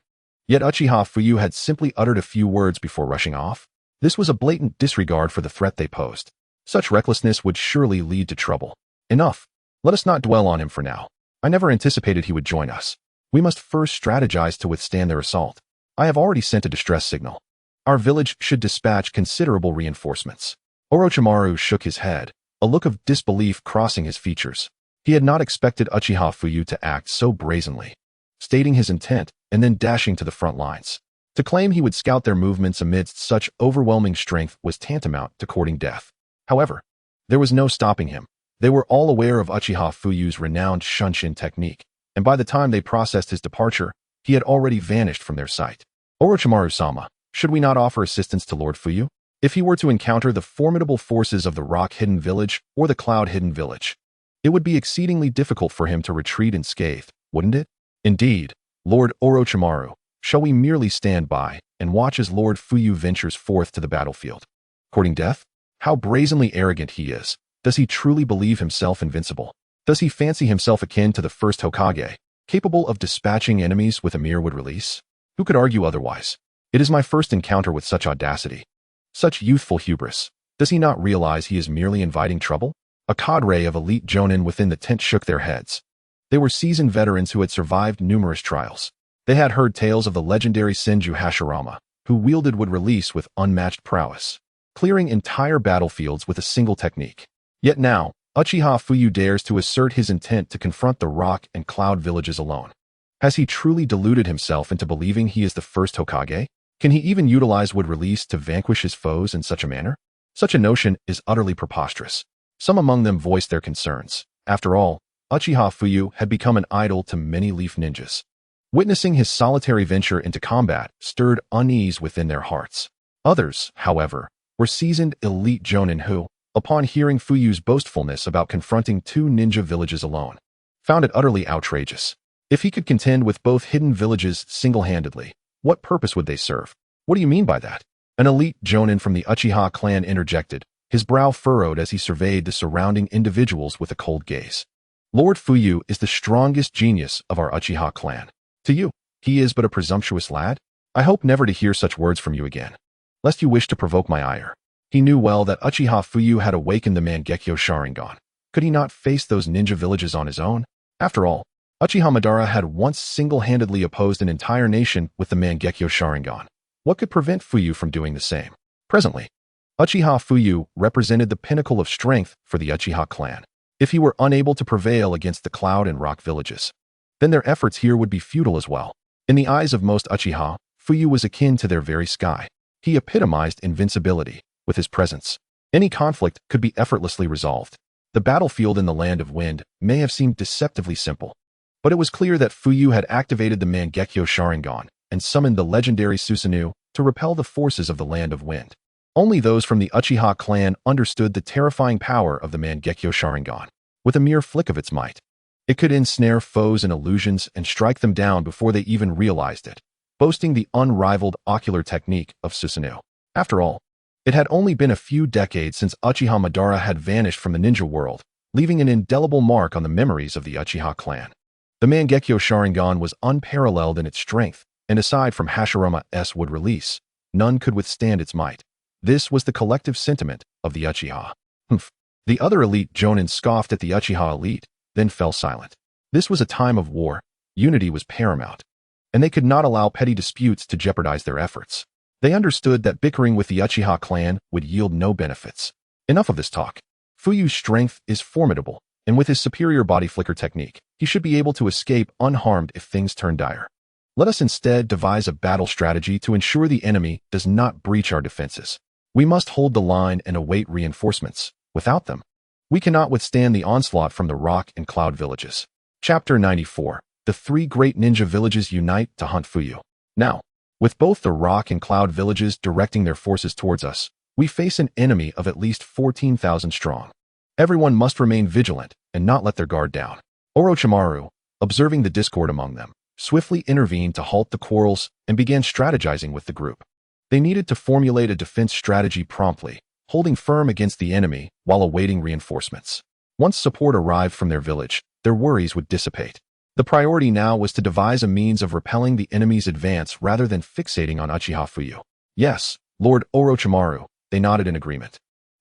Yet Uchiha Fuyu had simply uttered a few words before rushing off. This was a blatant disregard for the threat they posed. Such recklessness would surely lead to trouble. Enough. Let us not dwell on him for now. I never anticipated he would join us. We must first strategize to withstand their assault. I have already sent a distress signal. Our village should dispatch considerable reinforcements. Orochimaru shook his head, a look of disbelief crossing his features. He had not expected Uchiha Fuyu to act so brazenly, stating his intent and then dashing to the front lines. To claim he would scout their movements amidst such overwhelming strength was tantamount to courting death. However, there was no stopping him. They were all aware of Uchiha Fuyu's renowned Shunshin technique, and by the time they processed his departure, he had already vanished from their sight. Orochimaru-sama, Should we not offer assistance to Lord Fuyu? If he were to encounter the formidable forces of the rock-hidden village or the cloud-hidden village, it would be exceedingly difficult for him to retreat unscathed, wouldn't it? Indeed, Lord Orochimaru, shall we merely stand by and watch as Lord Fuyu ventures forth to the battlefield, courting death? How brazenly arrogant he is. Does he truly believe himself invincible? Does he fancy himself akin to the First Hokage, capable of dispatching enemies with a mere wood release? Who could argue otherwise? It is my first encounter with such audacity, such youthful hubris. Does he not realize he is merely inviting trouble? A cadre of elite jonin within the tent shook their heads. They were seasoned veterans who had survived numerous trials. They had heard tales of the legendary Senju Hashirama, who wielded wood release with unmatched prowess, clearing entire battlefields with a single technique. Yet now, Uchiha Fuyu dares to assert his intent to confront the rock and cloud villages alone. Has he truly deluded himself into believing he is the first Hokage? Can he even utilize wood release to vanquish his foes in such a manner? Such a notion is utterly preposterous. Some among them voiced their concerns. After all, Uchiha Fuyu had become an idol to many leaf ninjas. Witnessing his solitary venture into combat stirred unease within their hearts. Others, however, were seasoned elite jonin who, upon hearing Fuyu's boastfulness about confronting 2 ninja villages alone, found it utterly outrageous. If he could contend with both hidden villages single-handedly, what purpose would they serve? What do you mean by that? An elite jonin from the Uchiha clan interjected, his brow furrowed as he surveyed the surrounding individuals with a cold gaze. Lord Fuyu is the strongest genius of our Uchiha clan. To you, he is but a presumptuous lad? I hope never to hear such words from you again, lest you wish to provoke my ire. He knew well that Uchiha Fuyu had awakened the Mangekyo Sharingan. Could he not face those ninja villages on his own? After all, Uchiha Madara had once single-handedly opposed an entire nation with the Mangekyo Sharingan. What could prevent Fuyu from doing the same? Presently, Uchiha Fuyu represented the pinnacle of strength for the Uchiha clan. If he were unable to prevail against the cloud and rock villages, then their efforts here would be futile as well. In the eyes of most Uchiha, Fuyu was akin to their very sky. He epitomized invincibility. With his presence, any conflict could be effortlessly resolved. The battlefield in the Land of Wind may have seemed deceptively simple, but it was clear that Fuyu had activated the Mangekyo Sharingan and summoned the legendary Tsunade to repel the forces of the Land of Wind. Only those from the Uchiha clan understood the terrifying power of the Mangekyo Sharingan. With a mere flick of its might, it could ensnare foes in illusions and strike them down before they even realized it, boasting the unrivaled ocular technique of Tsunade. After all, it had only been a few decades since Uchiha Madara had vanished from the ninja world, leaving an indelible mark on the memories of the Uchiha clan. The Mangekyo Sharingan was unparalleled in its strength, and aside from Hashirama's wood release, none could withstand its might. This was the collective sentiment of the Uchiha. The other elite jonin scoffed at the Uchiha elite, then fell silent. This was a time of war. Unity was paramount, and they could not allow petty disputes to jeopardize their efforts. They understood that bickering with the Uchiha clan would yield no benefits. Enough of this talk. Fuyu's strength is formidable, and with his superior body flicker technique, he should be able to escape unharmed if things turn dire. Let us instead devise a battle strategy to ensure the enemy does not breach our defenses. We must hold the line and await reinforcements. Without them, we cannot withstand the onslaught from the rock and cloud villages. Chapter 94. The 3 great ninja villages unite to hunt Fuyu. Now, with both the rock and cloud villages directing their forces towards us, we face an enemy of at least 14,000 strong. Everyone must remain vigilant and not let their guard down. Orochimaru, observing the discord among them, swiftly intervened to halt the quarrels and began strategizing with the group. They needed to formulate a defense strategy promptly, holding firm against the enemy while awaiting reinforcements. Once support arrived from their village, their worries would dissipate. The priority now was to devise a means of repelling the enemy's advance rather than fixating on Uchiha Fuyu. Yes, Lord Orochimaru, they nodded in agreement.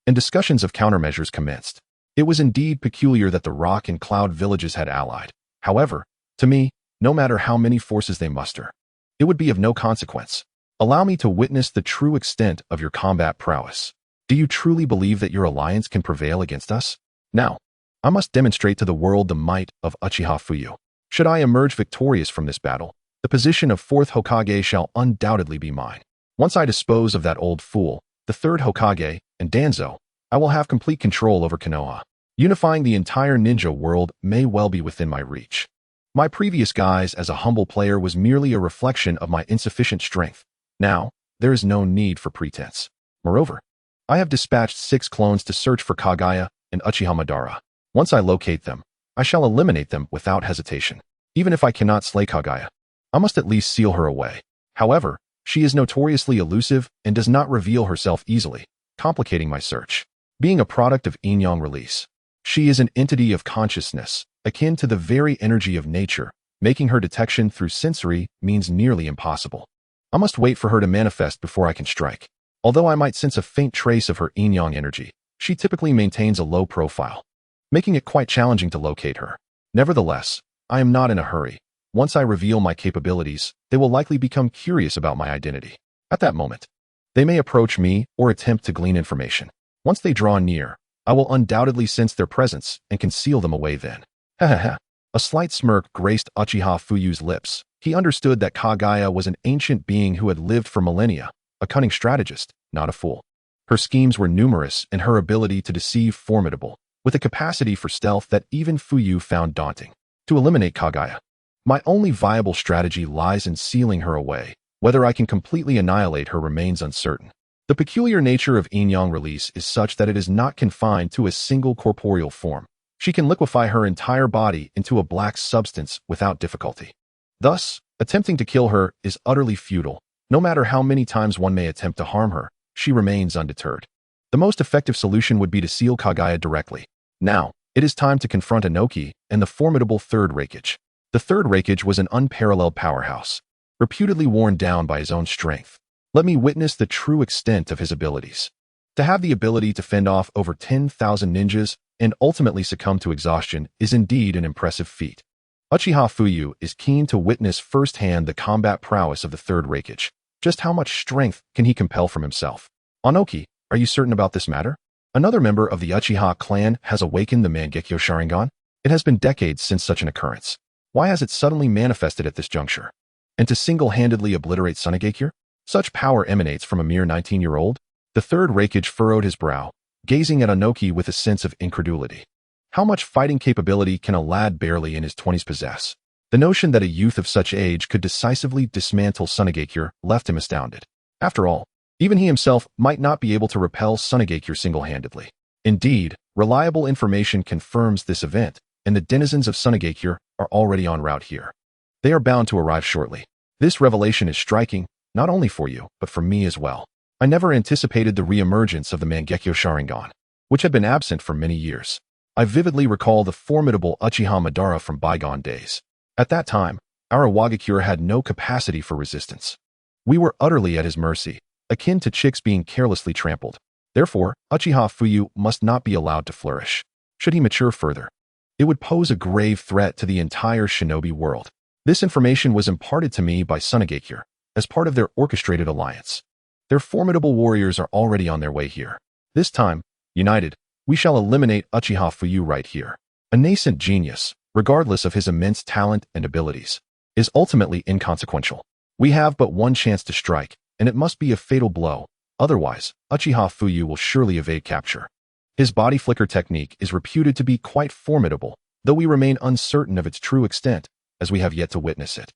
And discussions of countermeasures commenced. It was indeed peculiar that the rock and cloud villages had allied. However, to me, no matter how many forces they muster, it would be of no consequence. Allow me to witness the true extent of your combat prowess. Do you truly believe that your alliance can prevail against us? Now, I must demonstrate to the world the might of Uchiha Fuyu. Should I emerge victorious from this battle, the position of Fourth Hokage shall undoubtedly be mine. Once I dispose of that old fool, the Third Hokage, and Danzo, I will have complete control over Konoha. Unifying the entire ninja world may well be within my reach. My previous guise as a humble player was merely a reflection of my insufficient strength. Now, there is no need for pretense. Moreover, I have dispatched 6 clones to search for Kagaya and Uchiha Madara. Once I locate them, I shall eliminate them without hesitation. Even if I cannot slay Kagaya, I must at least seal her away. However, she is notoriously elusive and does not reveal herself easily, complicating my search. Being a product of yin-yang release, she is an entity of consciousness, akin to the very energy of nature, making her detection through sensory means nearly impossible. I must wait for her to manifest before I can strike. Although I might sense a faint trace of her yin-yang energy, she typically maintains a low profile, making it quite challenging to locate her. Nevertheless, I am not in a hurry. Once I reveal my capabilities, they will likely become curious about my identity. At that moment, they may approach me or attempt to glean information. Once they draw near, I will undoubtedly sense their presence and can seal them away then. A slight smirk graced Uchiha Fuyu's lips. He understood that Kagaya was an ancient being who had lived for millennia, a cunning strategist, not a fool. Her schemes were numerous and her ability to deceive formidable, with a capacity for stealth that even Fuyu found daunting. To eliminate Kagaya, my only viable strategy lies in sealing her away. Whether I can completely annihilate her remains uncertain. The peculiar nature of yin-yang release is such that it is not confined to a single corporeal form. She can liquefy her entire body into a black substance without difficulty. Thus, attempting to kill her is utterly futile. No matter how many times one may attempt to harm her, she remains undeterred. The most effective solution would be to seal Kagaya directly. Now, it is time to confront Inoki and the formidable Third Hokage. The Third Hokage was an unparalleled powerhouse, reputedly worn down by his own strength. Let me witness the true extent of his abilities. To have the ability to fend off over 10,000 ninjas and ultimately succumb to exhaustion is indeed an impressive feat. Uchiha Fuyu is keen to witness firsthand the combat prowess of the Third Hokage. Just how much strength can he compel from himself? Inoki, are you certain about this matter? Another member of the Uchiha clan has awakened the Mangekyo Sharingan? It has been decades since such an occurrence. Why has it suddenly manifested at this juncture? And to single-handedly obliterate Tsunade? Such power emanates from a mere 19-year-old? The Third Hokage furrowed his brow, gazing at Inoki with a sense of incredulity. How much fighting capability can a lad barely in his 20s possess? The notion that a youth of such age could decisively dismantle Tsunade left him astounded. After all, even he himself might not be able to repel Tsunade single-handedly. Indeed, reliable information confirms this event, and the denizens of Tsunade are already en route here. They are bound to arrive shortly. This revelation is striking, not only for you, but for me as well. I never anticipated the re-emergence of the Mangekyo Sharingan, which had been absent for many years. I vividly recall the formidable Uchiha Madara from bygone days. At that time, our Awakens had no capacity for resistance. We were utterly at his mercy, akin to chicks being carelessly trampled. Therefore, Uchiha Fuyu must not be allowed to flourish. Should he mature further, it would pose a grave threat to the entire shinobi world. This information was imparted to me by Tsunade as part of their orchestrated alliance. Their formidable warriors are already on their way here. This time, united, we shall eliminate Uchiha Fuyu right here. A nascent genius, regardless of his immense talent and abilities, is ultimately inconsequential. We have but one chance to strike, and it must be a fatal blow. Otherwise, Uchiha Fuyu will surely evade capture. His body flicker technique is reputed to be quite formidable, though we remain uncertain of its true extent, as we have yet to witness it.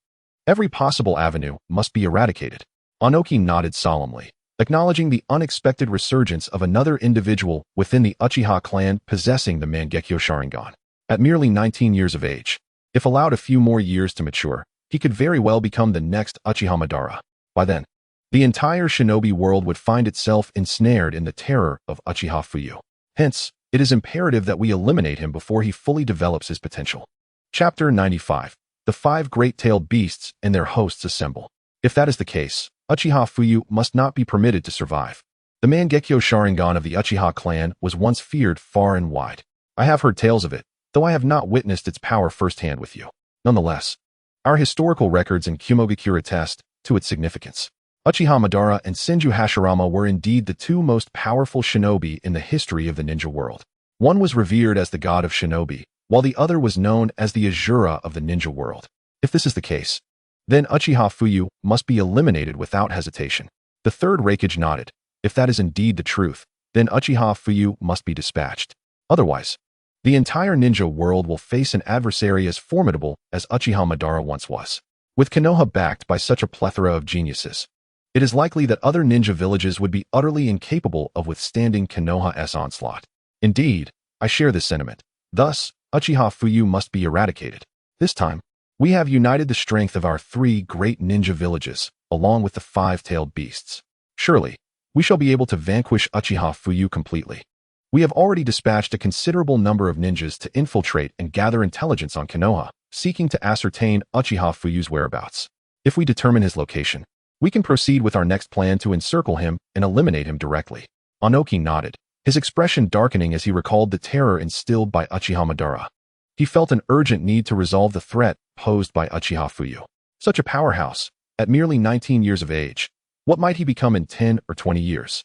Every possible avenue must be eradicated. Inoki nodded solemnly, acknowledging the unexpected resurgence of another individual within the Uchiha clan possessing the Mangekyo Sharingan. At merely 19 years of age, if allowed a few more years to mature, he could very well become the next Uchiha Madara. By then, the entire shinobi world would find itself ensnared in the terror of Uchiha Fuyu. Hence, it is imperative that we eliminate him before he fully develops his potential. Chapter 95. The 5 great-tailed beasts and their hosts assemble. If that is the case, Uchiha Fuyu must not be permitted to survive. The Mangekyo Sharingan of the Uchiha clan was once feared far and wide. I have heard tales of it, though I have not witnessed its power firsthand with you. Nonetheless, our historical records and Kumogakure attest to its significance. Uchiha Madara and Senju Hashirama were indeed the 2 most powerful shinobi in the history of the ninja world. One was revered as the god of shinobi, while the other was known as the Ashura of the ninja world. If this is the case, then Uchiha Fuyu must be eliminated without hesitation. The Third Hokage nodded. If that is indeed the truth, then Uchiha Fuyu must be dispatched. Otherwise, the entire ninja world will face an adversary as formidable as Uchiha Madara once was. With Konoha backed by such a plethora of geniuses, it is likely that other ninja villages would be utterly incapable of withstanding Konoha's onslaught. Indeed, I share this sentiment. Thus, Uchiha Fuyu must be eradicated. This time, we have united the strength of our 3 great ninja villages, along with the 5-tailed beasts. Surely, we shall be able to vanquish Uchiha Fuyu completely. We have already dispatched a considerable number of ninjas to infiltrate and gather intelligence on Konoha, seeking to ascertain Uchiha Fuyu's whereabouts. If we determine his location, we can proceed with our next plan to encircle him and eliminate him directly. Onoki nodded, his expression darkening as he recalled the terror instilled by Uchiha Madara. He felt an urgent need to resolve the threat posed by Uchiha Fuyu. Such a powerhouse, at merely 19 years of age, what might he become in 10 or 20 years?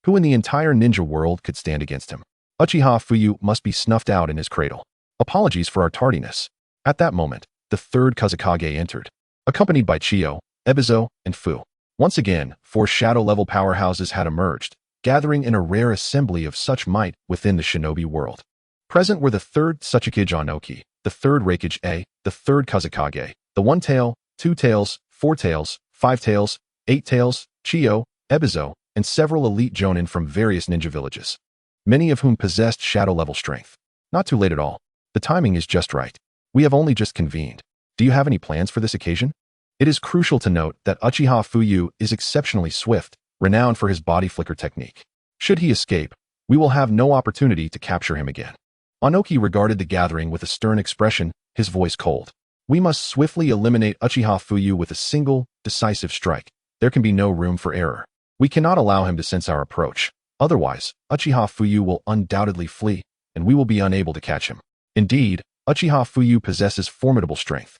Who in the entire ninja world could stand against him? Uchiha Fuyu must be snuffed out in his cradle. Apologies for our tardiness. At that moment, the 3rd Kazekage entered, accompanied by Chiyo, Ebizo, and Fu. Once again, 4 shadow-level powerhouses had emerged, gathering in a rare assembly of such might within the shinobi world. Present were the 3rd Tsuchikage Onoki, the 3rd Reikage A, the 3rd Kazekage, the 1 tail, 2 tails, 4 tails, 5 tails, 8 tails, Chiyo, Ebizo, and several elite jonin from various ninja villages, many of whom possessed shadow-level strength. Not too late at all. The timing is just right. We have only just convened. Do you have any plans for this occasion? It is crucial to note that Uchiha Fuyu is exceptionally swift, renowned for his body flicker technique. Should he escape, we will have no opportunity to capture him again. Onoki regarded the gathering with a stern expression, his voice cold. We must swiftly eliminate Uchiha Fuyu with a single, decisive strike. There can be no room for error. We cannot allow him to sense our approach. Otherwise, Uchiha Fuyu will undoubtedly flee, and we will be unable to catch him. Indeed, Uchiha Fuyu possesses formidable strength.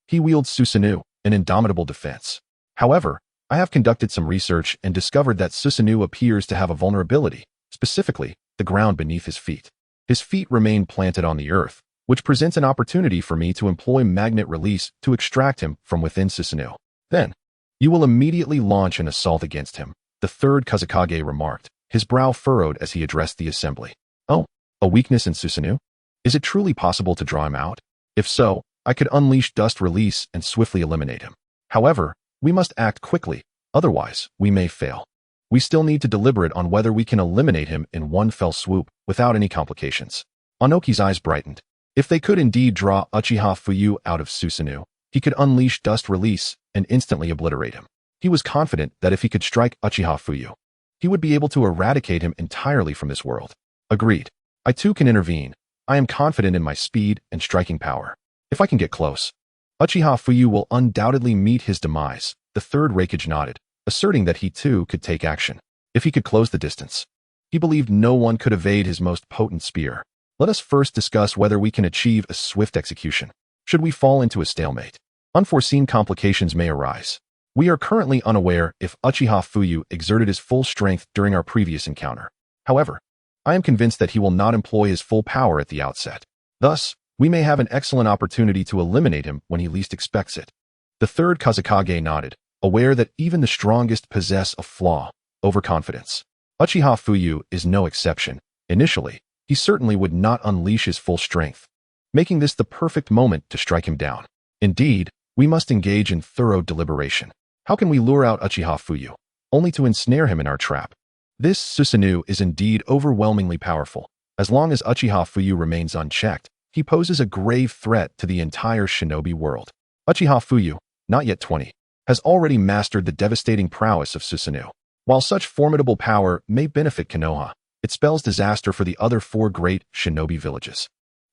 He wields Susanoo, an indomitable defense. However, I have conducted some research and discovered that Susanoo appears to have a vulnerability, specifically, the ground beneath his feet. His feet remain planted on the earth, which presents an opportunity for me to employ magnet release to extract him from within Susanoo. Then, you will immediately launch an assault against him, the 3rd Kazekage remarked, his brow furrowed as he addressed the assembly. Oh, a weakness in Susanoo? Is it truly possible to draw him out? If so, I could unleash dust release and swiftly eliminate him. However, we must act quickly, otherwise, we may fail. We still need to deliberate on whether we can eliminate him in one fell swoop without any complications. Onoki's eyes brightened. If they could indeed draw Uchiha Fuyu out of Susanoo, he could unleash dust release and instantly obliterate him. He was confident that if he could strike Uchiha Fuyu, he would be able to eradicate him entirely from this world. Agreed. I too can intervene. I am confident in my speed and striking power. If I can get close, Uchiha Fuyu will undoubtedly meet his demise. The 3rd Reikage nodded, asserting that he too could take action, if he could close the distance. He believed no one could evade his most potent spear. Let us first discuss whether we can achieve a swift execution. Should we fall into a stalemate, unforeseen complications may arise. We are currently unaware if Uchiha Fuyu exerted his full strength during our previous encounter. However, I am convinced that he will not employ his full power at the outset. Thus, we may have an excellent opportunity to eliminate him when he least expects it. The 3rd Kazekage nodded, aware that even the strongest possess a flaw, overconfidence. Uchiha Fuyu is no exception. Initially, he certainly would not unleash his full strength, making this the perfect moment to strike him down. Indeed, we must engage in thorough deliberation. How can we lure out Uchiha Fuyu, only to ensnare him in our trap? This Susanoo is indeed overwhelmingly powerful. As long as Uchiha Fuyu remains unchecked, he poses a grave threat to the entire shinobi world. Uchiha Fuyu, not yet 20, has already mastered the devastating prowess of Susanoo. While such formidable power may benefit Konoha, it spells disaster for the other 4 great shinobi villages.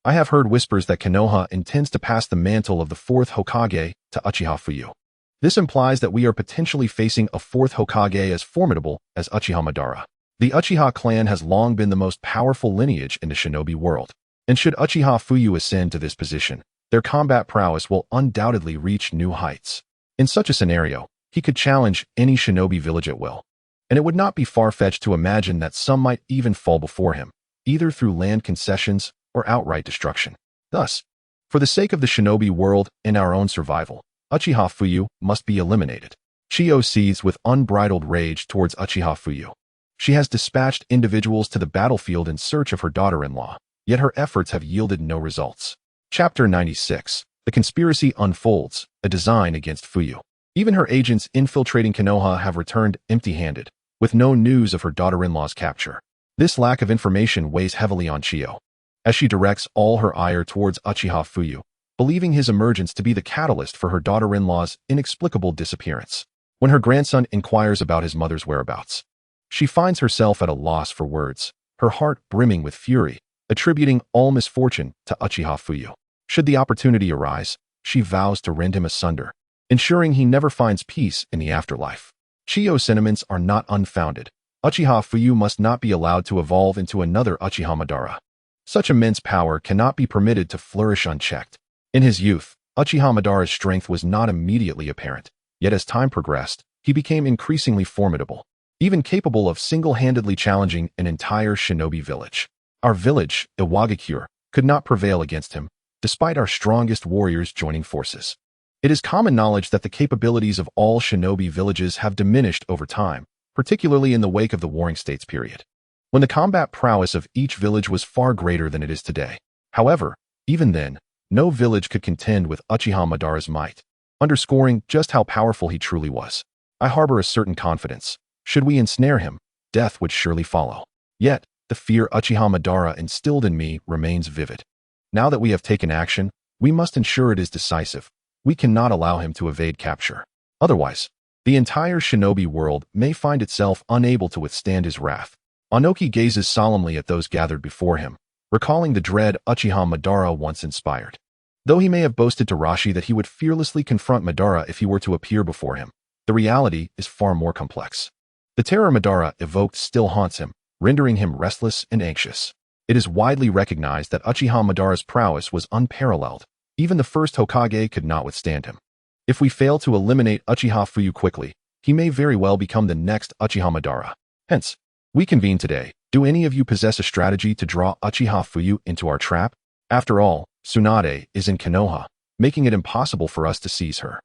I have heard whispers that Konoha intends to pass the mantle of the 4th Hokage to Uchiha Fuyu. This implies that we are potentially facing a 4th Hokage as formidable as Uchiha Madara. The Uchiha clan has long been the most powerful lineage in the shinobi world. And should Uchiha Fuyu ascend to this position, their combat prowess will undoubtedly reach new heights. In such a scenario, he could challenge any shinobi village at will. And it would not be far-fetched to imagine that some might even fall before him, either through land concessions or outright destruction. Thus, for the sake of the shinobi world and our own survival, Uchiha Fuyu must be eliminated. Chiyo seethes with unbridled rage towards Uchiha Fuyu. She has dispatched individuals to the battlefield in search of her daughter-in-law, yet her efforts have yielded no results. Chapter 96. The conspiracy unfolds, a design against Fuyu. Even her agents infiltrating Konoha have returned empty-handed, with no news of her daughter-in-law's capture. This lack of information weighs heavily on Chiyo, as she directs all her ire towards Uchiha Fuyu, believing his emergence to be the catalyst for her daughter-in-law's inexplicable disappearance. When her grandson inquires about his mother's whereabouts, she finds herself at a loss for words, her heart brimming with fury, attributing all misfortune to Uchiha Fuyu. Should the opportunity arise, she vows to rend him asunder, ensuring he never finds peace in the afterlife. Chiyo's sentiments are not unfounded. Uchiha Fuyu must not be allowed to evolve into another Uchiha Madara. Such immense power cannot be permitted to flourish unchecked. In his youth, Uchiha Madara's strength was not immediately apparent, yet as time progressed, he became increasingly formidable, even capable of single-handedly challenging an entire shinobi village. Our village, Iwagakure, could not prevail against him, despite our strongest warriors joining forces. It is common knowledge that the capabilities of all shinobi villages have diminished over time, particularly in the wake of the Warring States period, when the combat prowess of each village was far greater than it is today. However, even then, no village could contend with Uchiha Madara's might, underscoring just how powerful he truly was. I harbor a certain confidence. Should we ensnare him, death would surely follow. Yet, the fear Uchiha Madara instilled in me remains vivid. Now that we have taken action, we must ensure it is decisive. We cannot allow him to evade capture. Otherwise, the entire shinobi world may find itself unable to withstand his wrath. Anoki gazes solemnly at those gathered before him, recalling the dread Uchiha Madara once inspired. Though he may have boasted to Rashi that he would fearlessly confront Madara if he were to appear before him, the reality is far more complex. The terror Madara evoked still haunts him, rendering him restless and anxious. It is widely recognized that Uchiha Madara's prowess was unparalleled. Even the first Hokage could not withstand him. If we fail to eliminate Uchiha Fuyu quickly, he may very well become the next Uchiha Madara. Hence, we convene today. Do any of you possess a strategy to draw Uchiha Fuyu into our trap? After all, Tsunade is in Konoha, making it impossible for us to seize her.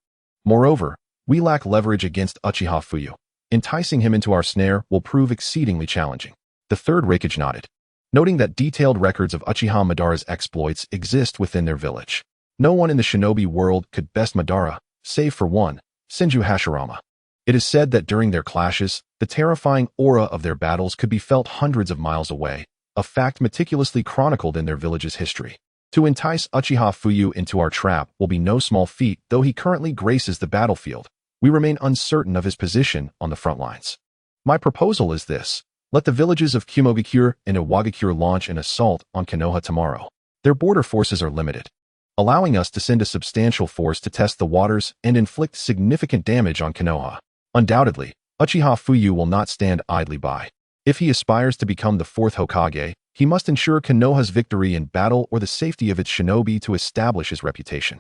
Moreover, we lack leverage against Uchiha Fuyu. Enticing him into our snare will prove exceedingly challenging. The third Hokage nodded, noting that detailed records of Uchiha Madara's exploits exist within their village. No one in the shinobi world could best Madara, save for one, Senju Hashirama. It is said that during their clashes, the terrifying aura of their battles could be felt hundreds of miles away, a fact meticulously chronicled in their village's history. To entice Uchiha Fuyu into our trap will be no small feat. Though he currently graces the battlefield, we remain uncertain of his position on the front lines. My proposal is this. Let the villages of Kumogakure and Iwagakure launch an assault on Konoha tomorrow. Their border forces are limited, allowing us to send a substantial force to test the waters and inflict significant damage on Konoha. Undoubtedly, Uchiha Fuyu will not stand idly by. If he aspires to become the fourth Hokage, he must ensure Konoha's victory in battle or the safety of its shinobi to establish his reputation.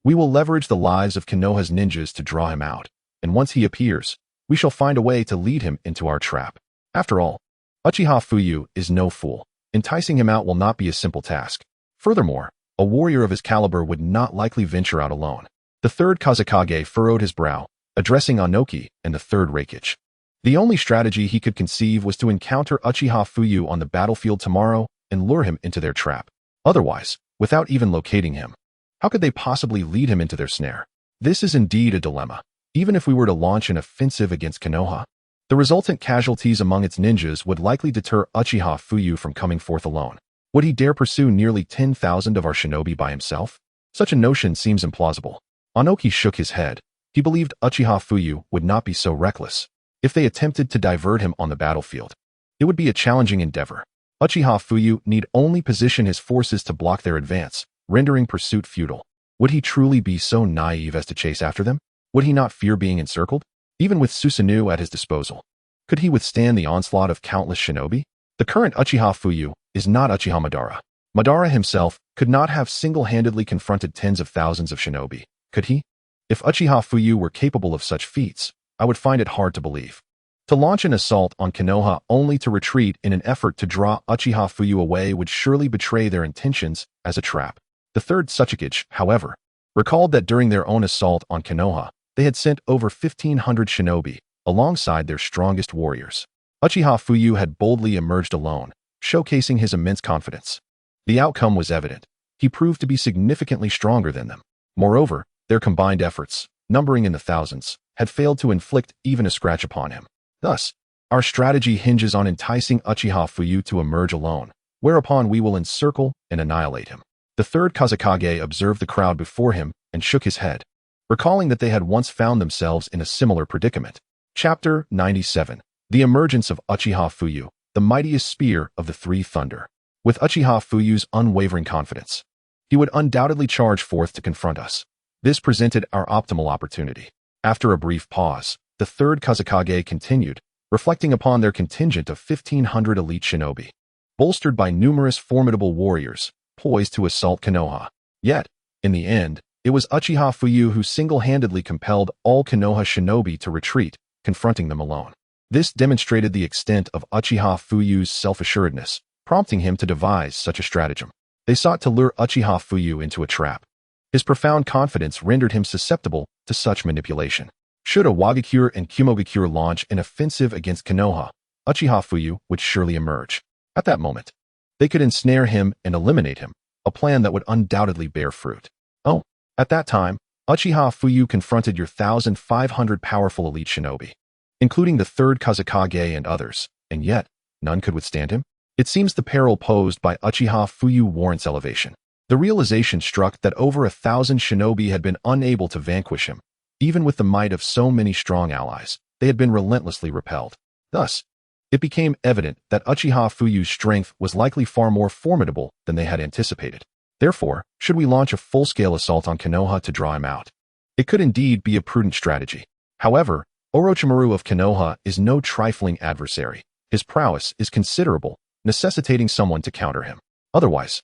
We will leverage the lives of Konoha's ninjas to draw him out, and once he appears, we shall find a way to lead him into our trap. After all, Uchiha Fuyu is no fool. Enticing him out will not be a simple task. Furthermore, a warrior of his caliber would not likely venture out alone. The third Kazekage furrowed his brow, addressing Anoki and the third Hokage. The only strategy he could conceive was to encounter Uchiha Fuyu on the battlefield tomorrow and lure him into their trap. Otherwise, without even locating him, how could they possibly lead him into their snare? This is indeed a dilemma. Even if we were to launch an offensive against Konoha, the resultant casualties among its ninjas would likely deter Uchiha Fuyu from coming forth alone. Would he dare pursue nearly 10,000 of our shinobi by himself? Such a notion seems implausible. Anoki shook his head. He believed Uchiha Fuyu would not be so reckless. If they attempted to divert him on the battlefield, it would be a challenging endeavor. Uchiha Fuyu need only position his forces to block their advance, rendering pursuit futile. Would he truly be so naive as to chase after them? Would he not fear being encircled? Even with Susanoo at his disposal, could he withstand the onslaught of countless shinobi? The current Uchiha Fuyu is not Uchiha Madara. Madara himself could not have single-handedly confronted tens of thousands of shinobi, could he? If Uchiha Fuyu were capable of such feats, I would find it hard to believe. To launch an assault on Konoha only to retreat in an effort to draw Uchiha Fuyu away would surely betray their intentions as a trap. The third Hokage, however, recalled that during their own assault on Konoha, they had sent over 1,500 shinobi, alongside their strongest warriors. Uchiha Fuyu had boldly emerged alone, showcasing his immense confidence. The outcome was evident. He proved to be significantly stronger than them. Moreover, their combined efforts, numbering in the thousands, had failed to inflict even a scratch upon him. Thus, our strategy hinges on enticing Uchiha Fuyu to emerge alone, whereupon we will encircle and annihilate him. The third Kazekage observed the crowd before him and shook his head, recalling that they had once found themselves in a similar predicament. Chapter 97. The Emergence of Uchiha Fuyu, the mightiest spear of the Three Thunder. With Uchiha Fuyu's unwavering confidence, he would undoubtedly charge forth to confront us. This presented our optimal opportunity. After a brief pause, the third Kazekage continued, reflecting upon their contingent of 1,500 elite shinobi, bolstered by numerous formidable warriors, poised to assault Konoha. Yet, in the end, it was Uchiha Fuyu who single-handedly compelled all Konoha shinobi to retreat, confronting them alone. This demonstrated the extent of Uchiha Fuyu's self-assuredness, prompting him to devise such a stratagem. They sought to lure Uchiha Fuyu into a trap. His profound confidence rendered him susceptible to such manipulation. Should Awakens and Kumogakure launch an offensive against Konoha, Uchiha Fuyu would surely emerge. At that moment, they could ensnare him and eliminate him, a plan that would undoubtedly bear fruit. Oh, at that time, Uchiha Fuyu confronted your 1,500 powerful elite shinobi, including the third Kazekage and others, and yet, none could withstand him? It seems the peril posed by Uchiha Fuyu warrants elevation. The realization struck that over 1,000 shinobi had been unable to vanquish him. Even with the might of so many strong allies, they had been relentlessly repelled. Thus, it became evident that Uchiha Fuyu's strength was likely far more formidable than they had anticipated. Therefore, should we launch a full-scale assault on Konoha to draw him out? It could indeed be a prudent strategy. However, Orochimaru of Konoha is no trifling adversary. His prowess is considerable, necessitating someone to counter him. Otherwise,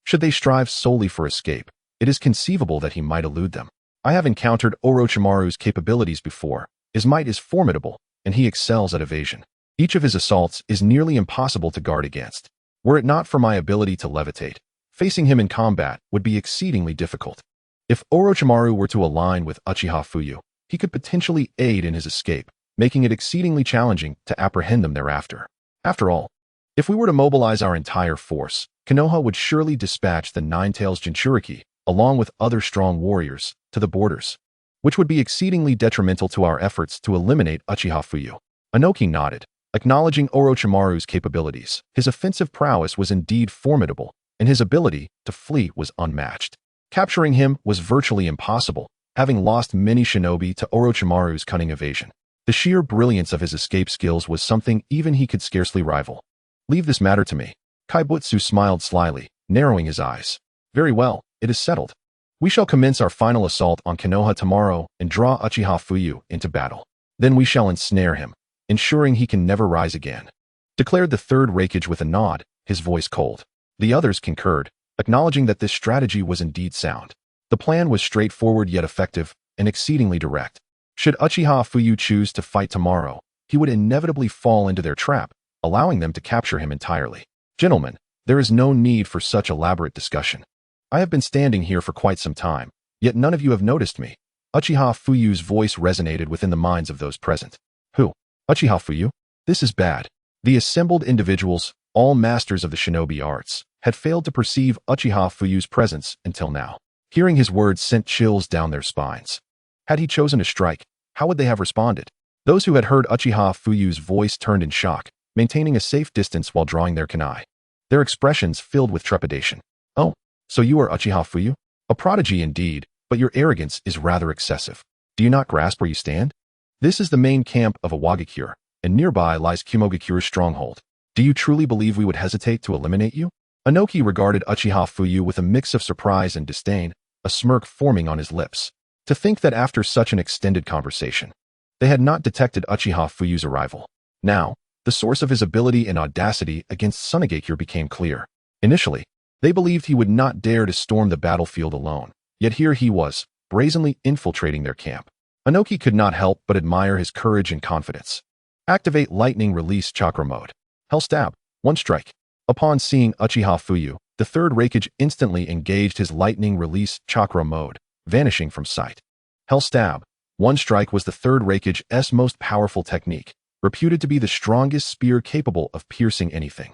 should they strive solely for escape, it is conceivable that he might elude them. I have encountered Orochimaru's capabilities before. His might is formidable, and he excels at evasion. Each of his assaults is nearly impossible to guard against. Were it not for my ability to levitate, facing him in combat would be exceedingly difficult. If Orochimaru were to align with Uchiha Fuyu, he could potentially aid in his escape, making it exceedingly challenging to apprehend them thereafter. After all, if we were to mobilize our entire force, Konoha would surely dispatch the Nine-Tails Jinchuriki, along with other strong warriors, to the borders, which would be exceedingly detrimental to our efforts to eliminate Uchiha Fuyu. Inoki nodded, acknowledging Orochimaru's capabilities. His offensive prowess was indeed formidable, and his ability to flee was unmatched. Capturing him was virtually impossible, having lost many shinobi to Orochimaru's cunning evasion. The sheer brilliance of his escape skills was something even he could scarcely rival. Leave this matter to me. Kaibutsu smiled slyly, narrowing his eyes. Very well, it is settled. We shall commence our final assault on Konoha tomorrow and draw Uchiha Fuyu into battle. Then we shall ensnare him, ensuring he can never rise again, declared the third Raikage with a nod, his voice cold. The others concurred, acknowledging that this strategy was indeed sound. The plan was straightforward yet effective, and exceedingly direct. Should Uchiha Fuyu choose to fight tomorrow, he would inevitably fall into their trap, allowing them to capture him entirely. Gentlemen, there is no need for such elaborate discussion. I have been standing here for quite some time, yet none of you have noticed me. Uchiha Fuyu's voice resonated within the minds of those present. Who? Uchiha Fuyu? This is bad. The assembled individuals, all masters of the shinobi arts, had failed to perceive Uchiha Fuyu's presence until now. Hearing his words sent chills down their spines. Had he chosen to strike, how would they have responded? Those who had heard Uchiha Fuyu's voice turned in shock, maintaining a safe distance while drawing their kunai. Their expressions filled with trepidation. Oh, so you are Uchiha Fuyu? A prodigy indeed, but your arrogance is rather excessive. Do you not grasp where you stand? This is the main camp of Awakens, and nearby lies Kumogakure's stronghold. Do you truly believe we would hesitate to eliminate you? Inoki regarded Uchiha Fuyu with a mix of surprise and disdain, a smirk forming on his lips. To think that after such an extended conversation, they had not detected Uchiha Fuyu's arrival. Now, the source of his ability and audacity against Tsunade became clear. Initially, they believed he would not dare to storm the battlefield alone, yet here he was, brazenly infiltrating their camp. Inoki could not help but admire his courage and confidence. Activate Lightning Release Chakra Mode. Hell Stab, one strike. Upon seeing Uchiha Fuyu, the third Raikage instantly engaged his Lightning Release Chakra Mode, vanishing from sight. Hell Stab, one strike was the third Raikage's most powerful technique, reputed to be the strongest spear capable of piercing anything.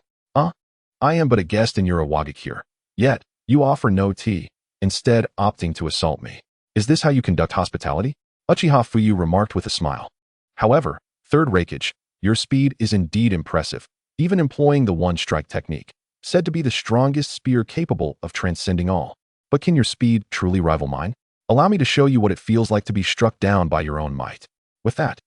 I am but a guest in your Awakens, yet you offer no tea, instead opting to assault me. Is this how you conduct hospitality? Uchiha Fuyu remarked with a smile. However, third Reikage, your speed is indeed impressive, even employing the one-strike technique, said to be the strongest spear capable of transcending all. But can your speed truly rival mine? Allow me to show you what it feels like to be struck down by your own might. With that,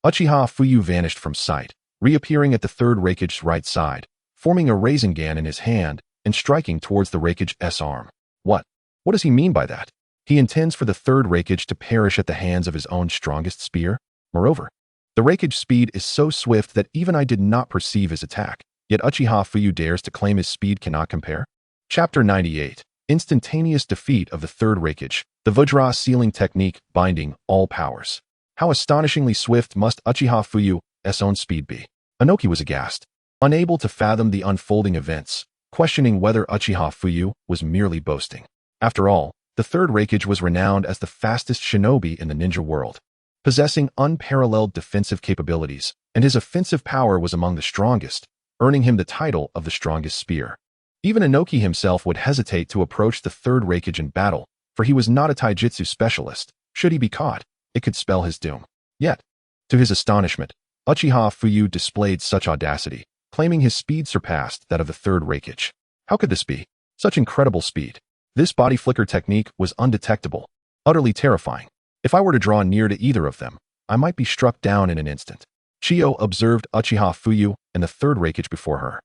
Uchiha Fuyu vanished from sight, reappearing at the third Reikage's right side, forming a Rasengan in his hand and striking towards the Reikage's arm. What? What does he mean by that? He intends for the third Reikage to perish at the hands of his own strongest spear? Moreover, the Reikage's speed is so swift that even I did not perceive his attack, yet Uchiha Fuyu dares to claim his speed cannot compare? Chapter 98. Instantaneous defeat of the third Reikage, the Vajra sealing technique binding all powers. How astonishingly swift must Uchiha Fuyu's own speed be? Inoki was aghast, unable to fathom the unfolding events, questioning whether Uchiha Fuyu was merely boasting. After all, the third Reikage was renowned as the fastest shinobi in the ninja world, possessing unparalleled defensive capabilities, and his offensive power was among the strongest, earning him the title of the strongest spear. Even Inoki himself would hesitate to approach the third Reikage in battle, for he was not a taijutsu specialist. Should he be caught, it could spell his doom. Yet, to his astonishment, Uchiha Fuyu displayed such audacity, claiming his speed surpassed that of the third Reikage. How could this be? Such incredible speed. This body flicker technique was undetectable, utterly terrifying. If I were to draw near to either of them, I might be struck down in an instant. Chiyo observed Uchiha Fuyu and the third Reikage before her,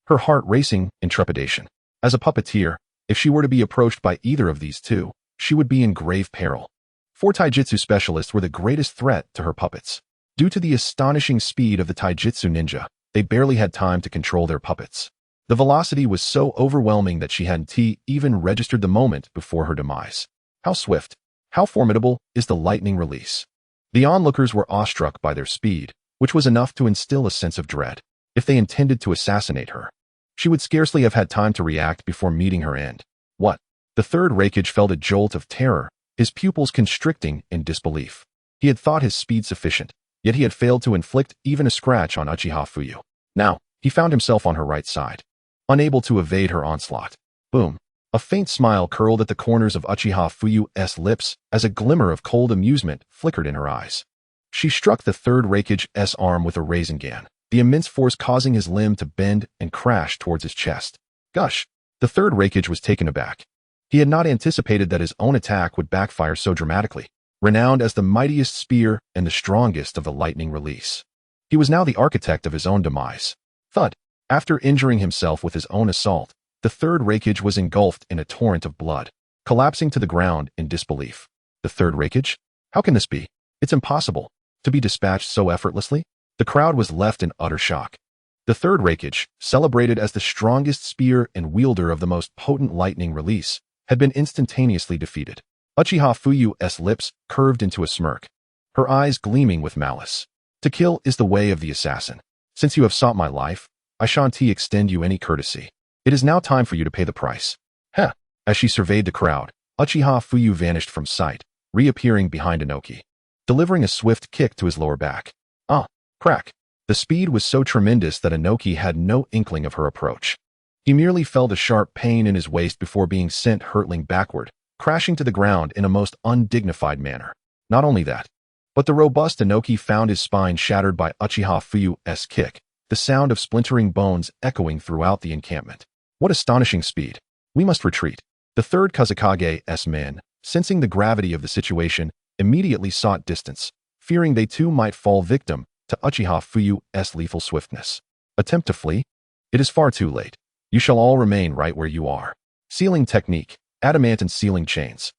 her heart racing in trepidation. As a puppeteer, if she were to be approached by either of these two, she would be in grave peril. 4 taijutsu specialists were the greatest threat to her puppets. Due to the astonishing speed of the taijutsu ninja, they barely had time to control their puppets. The velocity was so overwhelming that she hadn't even registered the moment before her demise. How swift, how formidable is the lightning release? The onlookers were awestruck by their speed, which was enough to instill a sense of dread. If they intended to assassinate her, she would scarcely have had time to react before meeting her end. What? The third Reikage felt a jolt of terror, his pupils constricting in disbelief. He had thought his speed sufficient, yet he had failed to inflict even a scratch on Uchiha Fuyu. Now, he found himself on her right side, unable to evade her onslaught. Boom. A faint smile curled at the corners of Uchiha Fuyu's lips as a glimmer of cold amusement flickered in her eyes. She struck the third Reikage's arm with a Rasengan, the immense force causing his limb to bend and crash towards his chest. Gosh! The third Reikage was taken aback. He had not anticipated that his own attack would backfire so dramatically. Renowned as the mightiest spear and the strongest of the lightning release, he was now the architect of his own demise. Thud! After injuring himself with his own assault, the third Reikage was engulfed in a torrent of blood, collapsing to the ground in disbelief. The third Reikage? How can this be? It's impossible. To be dispatched so effortlessly? The crowd was left in utter shock. The third Reikage, celebrated as the strongest spear and wielder of the most potent lightning release, had been instantaneously defeated. Uchiha Fuyu's lips curved into a smirk, her eyes gleaming with malice. To kill is the way of the assassin. Since you have sought my life, I shan't extend you any courtesy. It is now time for you to pay the price. Heh! As she surveyed the crowd, Uchiha Fuyu vanished from sight, reappearing behind Inoki, delivering a swift kick to his lower back. Ah! Crack! The speed was so tremendous that Inoki had no inkling of her approach. He merely felt a sharp pain in his waist before being sent hurtling backward, crashing to the ground in a most undignified manner. Not only that, but the robust Inoki found his spine shattered by Uchiha Fuyu's kick, the sound of splintering bones echoing throughout the encampment. What astonishing speed! We must retreat. The third Kazakage's men, sensing the gravity of the situation, immediately sought distance, fearing they too might fall victim to Uchiha Fuyu's lethal swiftness. Attempt to flee? It is far too late. You shall all remain right where you are. Sealing technique, adamant sealing chains.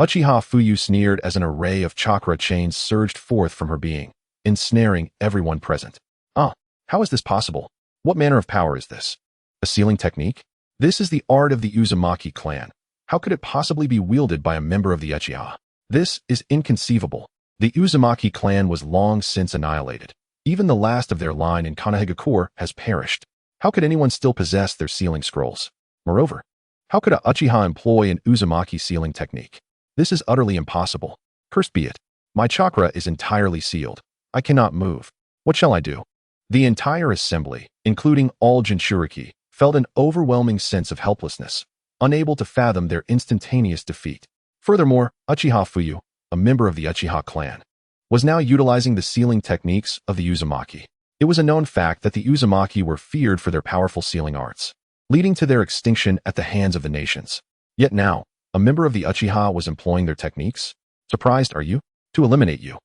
Uchiha Fuyu sneered as an array of chakra chains surged forth from her being, ensnaring everyone present. Ah! How is this possible? What manner of power is this? A sealing technique? This is the art of the Uzumaki clan. How could it possibly be wielded by a member of the Uchiha? This is inconceivable. The Uzumaki clan was long since annihilated. Even the last of their line in Konoha has perished. How could anyone still possess their sealing scrolls? Moreover, how could a Uchiha employ an Uzumaki sealing technique? This is utterly impossible. Cursed be it. My chakra is entirely sealed. I cannot move. What shall I do? The entire assembly, including all Jinchuriki, felt an overwhelming sense of helplessness, unable to fathom their instantaneous defeat. Furthermore, Uchiha Fuyu, a member of the Uchiha clan, was now utilizing the sealing techniques of the Uzumaki. It was a known fact that the Uzumaki were feared for their powerful sealing arts, leading to their extinction at the hands of the nations. Yet now, a member of the Uchiha was employing their techniques? Surprised, are you? To eliminate you.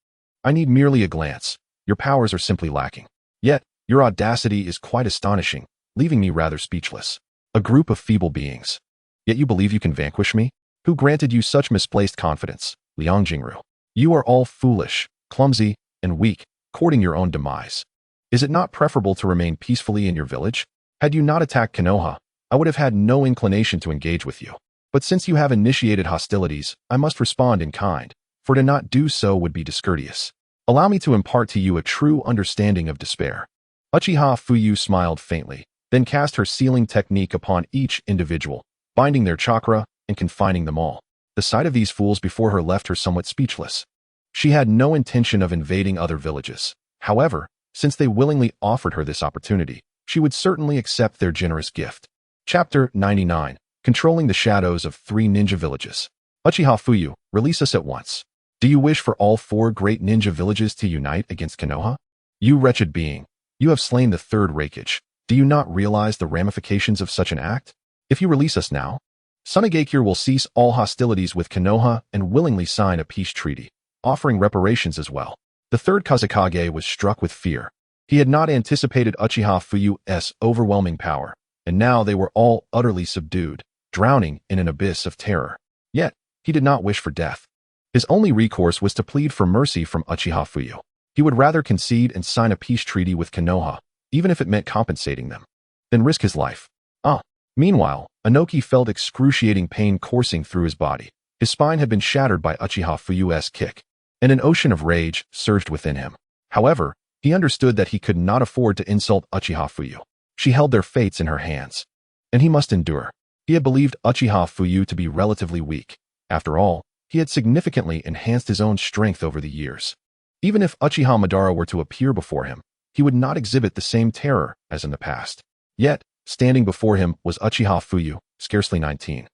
I need merely a glance. Your powers are simply lacking. Yet, your audacity is quite astonishing, leaving me rather speechless. A group of feeble beings. Yet you believe you can vanquish me? Who granted you such misplaced confidence, Liang Jingru? You are all foolish, clumsy, and weak, courting your own demise. Is it not preferable to remain peacefully in your village? Had you not attacked Konoha, I would have had no inclination to engage with you. But since you have initiated hostilities, I must respond in kind, for to not do so would be discourteous. Allow me to impart to you a true understanding of despair. Uchiha Fuyu smiled faintly, then cast her sealing technique upon each individual, binding their chakra and confining them all. The sight of these fools before her left her somewhat speechless. She had no intention of invading other villages. However, since they willingly offered her this opportunity, she would certainly accept their generous gift. Chapter 99. Controlling the Shadows of 3 Ninja Villages. Uchiha Fuyu, release us at once. Do you wish for all 4 great ninja villages to unite against Konoha? You wretched being, you have slain the 3rd Raikage. Do you not realize the ramifications of such an act? If you release us now, Tsunade will cease all hostilities with Konoha and willingly sign a peace treaty, offering reparations as well. The 3rd Kazekage was struck with fear. He had not anticipated Uchiha Fuyu's overwhelming power, and now they were all utterly subdued, drowning in an abyss of terror. Yet, he did not wish for death. His only recourse was to plead for mercy from Uchiha Fuyu. He would rather concede and sign a peace treaty with Konoha, even if it meant compensating them, than risk his life. Meanwhile, Inoki felt excruciating pain coursing through his body. His spine had been shattered by Uchiha Fuyu's kick, and an ocean of rage surged within him. However, he understood that he could not afford to insult Uchiha Fuyu. She held their fates in her hands, and he must endure. He had believed Uchiha Fuyu to be relatively weak. After all, he had significantly enhanced his own strength over the years. Even if Uchiha Madara were to appear before him, he would not exhibit the same terror as in the past. Yet, standing before him was Uchiha Fuyu, scarcely 19.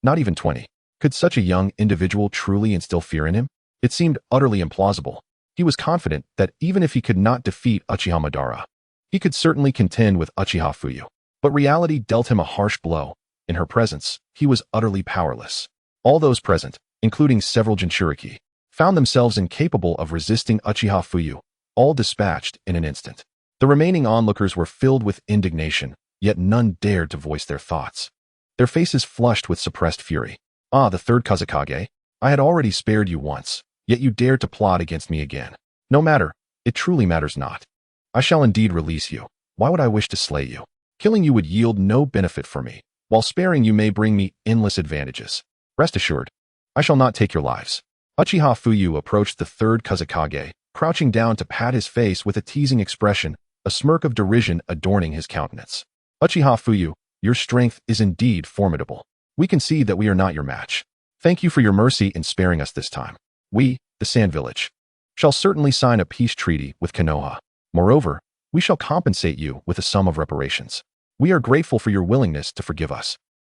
Not even 20. Could such a young individual truly instill fear in him? It seemed utterly implausible. He was confident that even if he could not defeat Uchiha Madara, he could certainly contend with Uchiha Fuyu. But reality dealt him a harsh blow. In her presence, he was utterly powerless. All those present, including several Jinchuriki, found themselves incapable of resisting Uchiha Fuyu, all dispatched in an instant. The remaining onlookers were filled with indignation, yet none dared to voice their thoughts. Their faces flushed with suppressed fury. The 3rd Kazekage, I had already spared you once, yet you dared to plot against me again. No matter, it truly matters not. I shall indeed release you. Why would I wish to slay you? Killing you would yield no benefit for me, while sparing you may bring me endless advantages. Rest assured, I shall not take your lives. Uchiha Fuyu approached the 3rd Kazekage, crouching down to pat his face with a teasing expression, a smirk of derision adorning his countenance. Uchiha Fuyu, your strength is indeed formidable. We concede that we are not your match. Thank you for your mercy in sparing us this time. We, the Sand Village, shall certainly sign a peace treaty with Konoha. Moreover, we shall compensate you with a sum of reparations. We are grateful for your willingness to forgive us.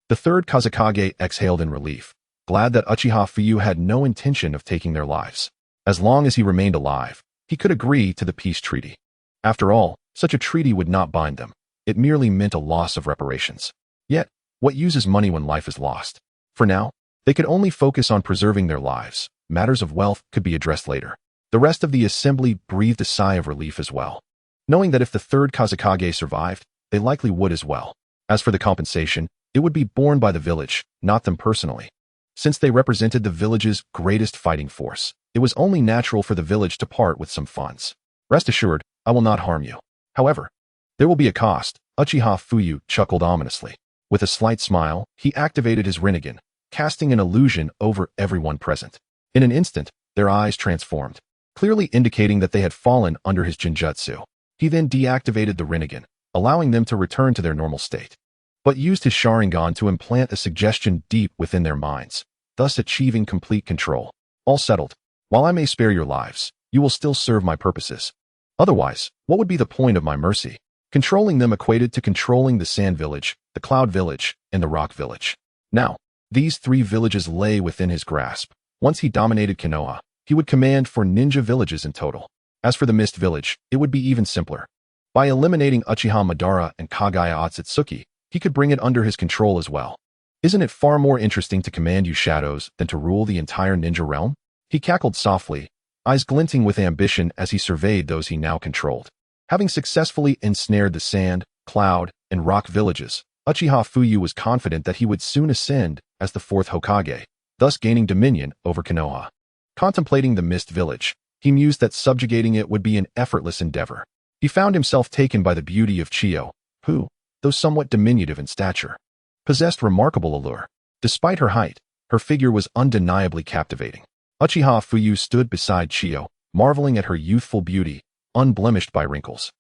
The 3rd Kazekage exhaled in relief, glad that Uchiha Fuyu had no intention of taking their lives. As long as he remained alive, he could agree to the peace treaty. After all, such a treaty would not bind them. It merely meant a loss of reparations. Yet, what use is money when life is lost? For now, they could only focus on preserving their lives. Matters of wealth could be addressed later. The rest of the assembly breathed a sigh of relief as well, knowing that if the 3rd Kazekage survived, they likely would as well. As for the compensation, it would be borne by the village, not them personally. Since they represented the village's greatest fighting force, it was only natural for the village to part with some funds. Rest assured, I will not harm you. However, there will be a cost. Uchiha Fuyu chuckled ominously. With a slight smile, he activated his Rinnegan, casting an illusion over everyone present. In an instant, their eyes transformed, clearly indicating that they had fallen under his Jinjutsu. He then deactivated the Rinnegan, allowing them to return to their normal state, but used his Sharingan to implant a suggestion deep within their minds, thus achieving complete control. All settled. While I may spare your lives, you will still serve my purposes. Otherwise, what would be the point of my mercy? Controlling them equated to controlling the Sand Village, the Cloud Village, and the Rock Village. Now, these 3 villages lay within his grasp, Once he dominated Konoha, he would command 4 ninja villages in total. As for the Mist Village, it would be even simpler. By eliminating Uchiha Madara and Kagaya Otsutsuki, he could bring it under his control as well. Isn't it far more interesting to command you shadows than to rule the entire ninja realm? He cackled softly, eyes glinting with ambition as he surveyed those he now controlled. Having successfully ensnared the sand, cloud, and rock villages, Uchiha Fuyu was confident that he would soon ascend as the Fourth Hokage, thus gaining dominion over Konoha. Contemplating the Mist Village, he mused that subjugating it would be an effortless endeavor. He found himself taken by the beauty of Chiyo, who, though somewhat diminutive in stature, possessed remarkable allure. Despite her height, her figure was undeniably captivating. Uchiha Fuyu stood beside Chiyo, marveling at her youthful beauty, unblemished by wrinkles.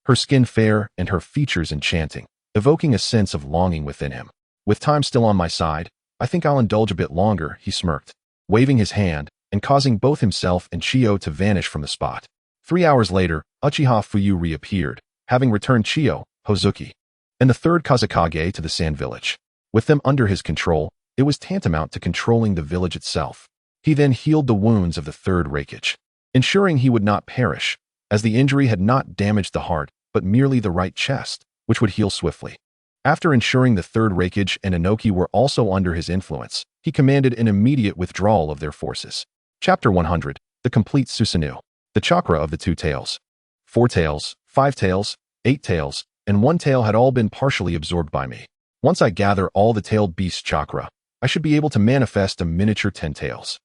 Her skin fair and her features enchanting, evoking a sense of longing within him. With time still on my side, I think I'll indulge a bit longer, he smirked, waving his hand and causing both himself and Chiyo to vanish from the spot. 3 hours later, Uchiha Fuyu reappeared, having returned Chiyo, Hozuki, and the 3rd Kazekage to the Sand Village. With them under his control, it was tantamount to controlling the village itself. He then healed the wounds of the 3rd Reikage, ensuring he would not perish, as the injury had not damaged the heart, but merely the right chest, which would heal swiftly. After ensuring the 3rd Reikage and Inoki were also under his influence, he commanded an immediate withdrawal of their forces. Chapter 100, The Complete Susanoo. The Chakra of the 2 Tails. 4 tails, 5 tails, 8 tails, and 1 tail had all been partially absorbed by me. Once I gather all the tailed beast chakra, I should be able to manifest a miniature 10 tails.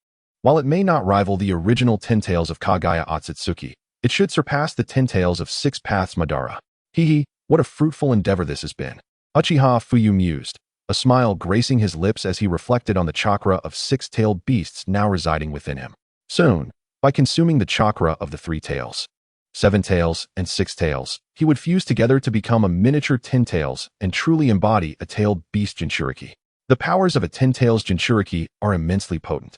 While it may not rival the original 10 tails of Kagaya Otsutsuki, it should surpass the 10 tails of 6 Paths Madara. Hee, what a fruitful endeavor this has been. Uchiha Fuyu mused, a smile gracing his lips as he reflected on the chakra of 6-tailed beasts now residing within him. Soon, by consuming the chakra of the 3 tails, 7 tails, and 6 tails, he would fuse together to become a miniature 10 tails and truly embody a tailed beast Jinchuriki. The powers of a 10 tails Jinchuriki are immensely potent,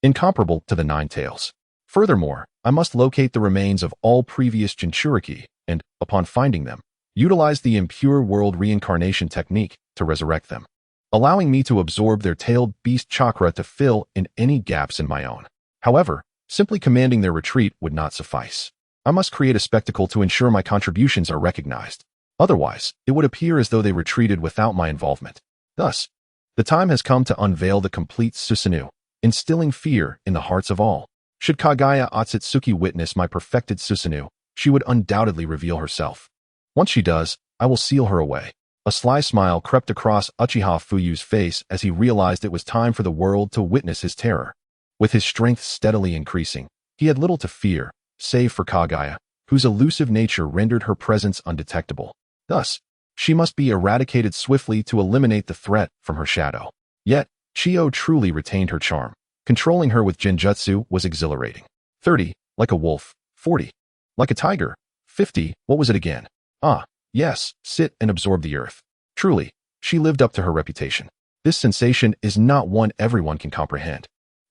incomparable to the 9 tails. Furthermore, I must locate the remains of all previous Jinchuriki and, upon finding them, utilize the impure world reincarnation technique to resurrect them, allowing me to absorb their tailed beast chakra to fill in any gaps in my own. However, simply commanding their retreat would not suffice. I must create a spectacle to ensure my contributions are recognized. Otherwise, it would appear as though they retreated without my involvement. Thus, the time has come to unveil the complete Susanoo, instilling fear in the hearts of all. Should Kagaya Otsutsuki witness my perfected Susanoo, she would undoubtedly reveal herself. Once she does, I will seal her away. A sly smile crept across Uchiha Fuyu's face as he realized it was time for the world to witness his terror. With his strength steadily increasing, he had little to fear, save for Kagaya, whose elusive nature rendered her presence undetectable. Thus, she must be eradicated swiftly to eliminate the threat from her shadow. Yet, Chiyo truly retained her charm. Controlling her with Genjutsu was exhilarating. 30, like a wolf. 40, like a tiger. 50, what was it again? Ah, yes, sit and absorb the earth. Truly, she lived up to her reputation. This sensation is not one everyone can comprehend.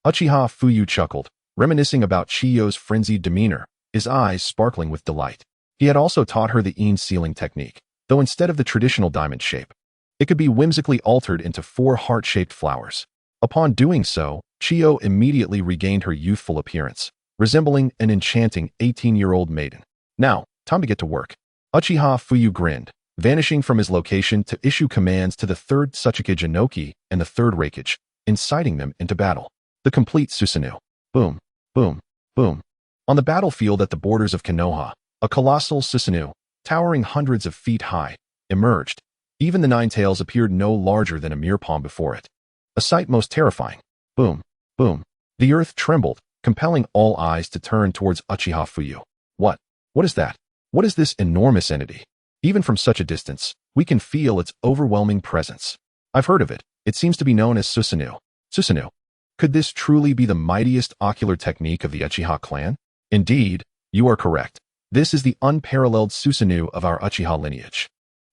Uchiha Fuyu chuckled, reminiscing about Chiyo's frenzied demeanor, his eyes sparkling with delight. He had also taught her the Een sealing technique, though instead of the traditional diamond shape, it could be whimsically altered into 4 heart-shaped flowers. Upon doing so, Chiyo immediately regained her youthful appearance, resembling an enchanting 18-year-old maiden. Now, time to get to work. Uchiha Fuyu grinned, vanishing from his location to issue commands to the 3rd Tsuchikage Inoki and the 3rd Reikage, inciting them into battle. The complete Susanoo. Boom, boom, boom. On the battlefield at the borders of Konoha, a colossal Susanoo, towering hundreds of feet high, emerged. Even the 9 tails appeared no larger than a mere palm before it. A sight most terrifying. Boom, boom. The earth trembled, compelling all eyes to turn towards Uchiha Fuyu. What? What is that? What is this enormous entity? Even from such a distance, we can feel its overwhelming presence. I've heard of it. It seems to be known as Susanoo. Susanoo. Could this truly be the mightiest ocular technique of the Uchiha clan? Indeed, you are correct. This is the unparalleled Susanoo of our Uchiha lineage.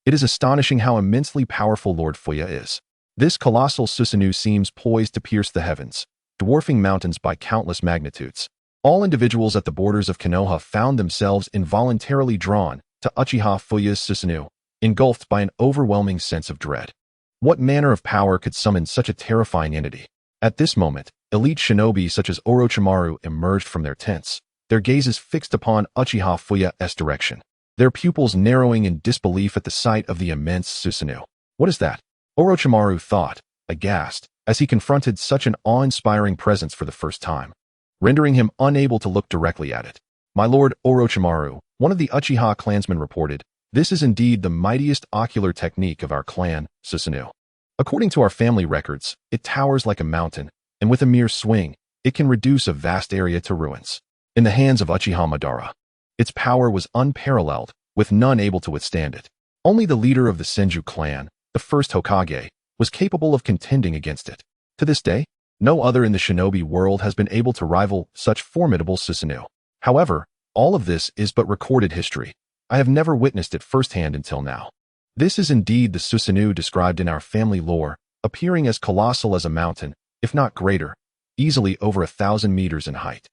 It is astonishing how immensely powerful Lord Fuya is. This colossal Susanoo seems poised to pierce the heavens, dwarfing mountains by countless magnitudes. All individuals at the borders of Konoha found themselves involuntarily drawn to Uchiha Fuya's Susanoo, engulfed by an overwhelming sense of dread. What manner of power could summon such a terrifying entity? At this moment, Elite shinobi such as Orochimaru emerged from their tents, their gazes fixed upon Uchiha Fuyu's direction, their pupils narrowing in disbelief at the sight of the immense Susanoo. What is that? Orochimaru thought, aghast, as he confronted such an awe-inspiring presence for the first time, rendering him unable to look directly at it. My lord Orochimaru, one of the Uchiha clansmen reported, this is indeed the mightiest ocular technique of our clan, Susanoo. According to our family records, it towers like a mountain, and with a mere swing, it can reduce a vast area to ruins. In the hands of Uchiha Madara, its power was unparalleled, with none able to withstand it. Only the leader of the Senju clan, the First Hokage, was capable of contending against it. To this day, no other in the shinobi world has been able to rival such formidable Susanoo. However, all of this is but recorded history. I have never witnessed it firsthand until now. This is indeed the Susanoo described in our family lore, appearing as colossal as a mountain, if not greater, easily over 1,000 meters in height.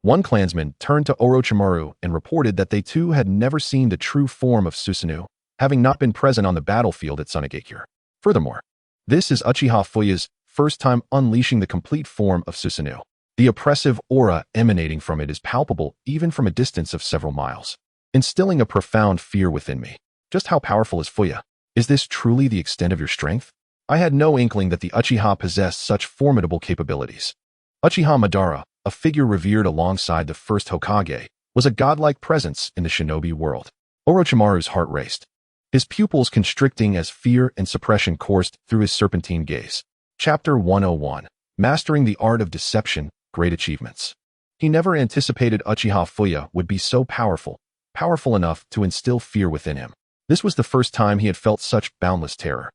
One clansman turned to Orochimaru and reported that they too had never seen the true form of Susanoo, having not been present on the battlefield at Tsunade. Furthermore, this is Uchiha Fuyu's first time unleashing the complete form of Susanoo. The oppressive aura emanating from it is palpable even from a distance of several miles, instilling a profound fear within me. Just how powerful is Fuyu? Is this truly the extent of your strength? I had no inkling that the Uchiha possessed such formidable capabilities. Uchiha Madara, a figure revered alongside the First Hokage, was a godlike presence in the shinobi world. Orochimaru's heart raced, his pupils constricting as fear and suppression coursed through his serpentine gaze. Chapter 101. Mastering the Art of Deception, Great Achievements. He never anticipated Uchiha Fuyu would be so powerful enough to instill fear within him. This was the first time he had felt such boundless terror.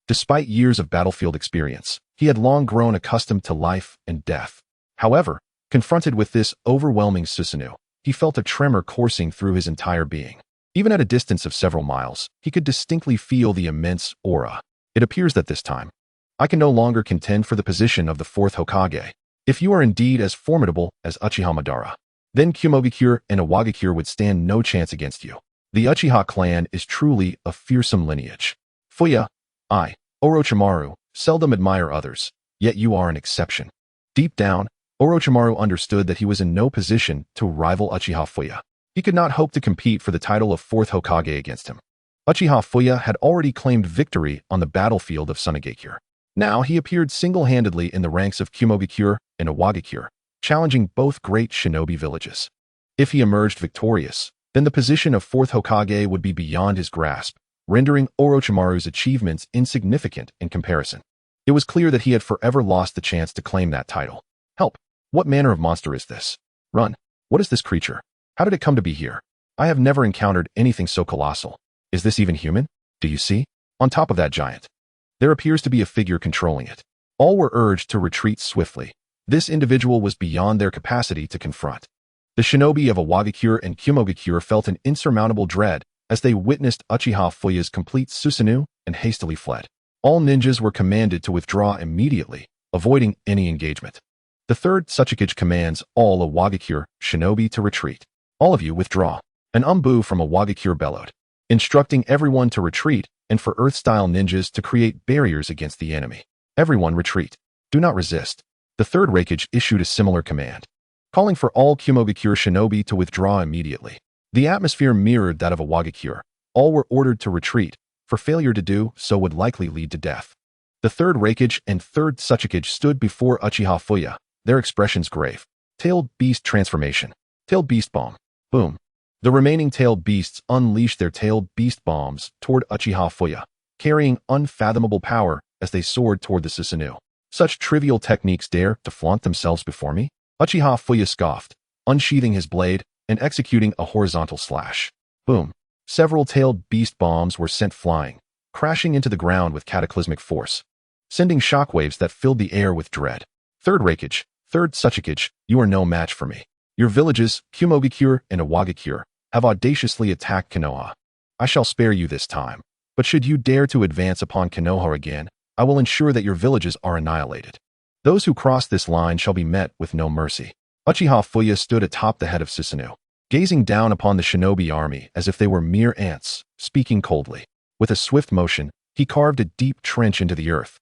Despite years of battlefield experience, he had long grown accustomed to life and death. However, confronted with this overwhelming Susanoo, he felt a tremor coursing through his entire being. Even at a distance of several miles, he could distinctly feel the immense aura. It appears that this time, I can no longer contend for the position of the Fourth Hokage. If you are indeed as formidable as Uchiha Madara, then Kumogakure and Awakens would stand no chance against you. The Uchiha clan is truly a fearsome lineage. Fuyu, I, Orochimaru, seldom admire others, yet you are an exception. Deep down, Orochimaru understood that he was in no position to rival Uchiha Fuyu. He could not hope to compete for the title of Fourth Hokage against him. Uchiha Fuyu had already claimed victory on the battlefield of Tsunade. Now he appeared single-handedly in the ranks of Kumogakure and Awakens, challenging both great shinobi villages. If he emerged victorious, then the position of Fourth Hokage would be beyond his grasp, rendering Orochimaru's achievements insignificant in comparison. It was clear that he had forever lost the chance to claim that title. Help! What manner of monster is this? Run! What is this creature? How did it come to be here? I have never encountered anything so colossal. Is this even human? Do you see? On top of that giant, there appears to be a figure controlling it. All were urged to retreat swiftly. This individual was beyond their capacity to confront. The shinobi of Awakens and Kumogakure felt an insurmountable dread as they witnessed Uchiha Fuyu's complete Susanoo and hastily fled. All ninjas were commanded to withdraw immediately, avoiding any engagement. The third Tsuchikage commands all Awakens shinobi to retreat. All of you withdraw. An umbu from Awakens bellowed, instructing everyone to retreat and for Earth-style ninjas to create barriers against the enemy. Everyone retreat. Do not resist. The third Raikage issued a similar command, calling for all Kumogakure shinobi to withdraw immediately. The atmosphere mirrored that of Awakens. All were ordered to retreat, for failure to do so would likely lead to death. The third Raikage and third Tsuchikage stood before Uchiha Fuyu, their expressions grave. Tailed Beast Transformation. Tailed Beast Bomb. Boom. The remaining tailed beasts unleashed their tailed beast bombs toward Uchiha Fuyu, carrying unfathomable power as they soared toward the Susanoo. Such trivial techniques dare to flaunt themselves before me? Uchiha Fuyu scoffed, unsheathing his blade and executing a horizontal slash. Boom. Several tailed beast bombs were sent flying, crashing into the ground with cataclysmic force, sending shockwaves that filled the air with dread. Third Raikage, third Tsuchikage, you are no match for me. Your villages, Kumogakure and Awakens, have audaciously attacked Konoha. I shall spare you this time, but should you dare to advance upon Konoha again, I will ensure that your villages are annihilated. Those who cross this line shall be met with no mercy. Uchiha Fuyu stood atop the head of Susanoo, gazing down upon the shinobi army as if they were mere ants, speaking coldly. With a swift motion, he carved a deep trench into the earth.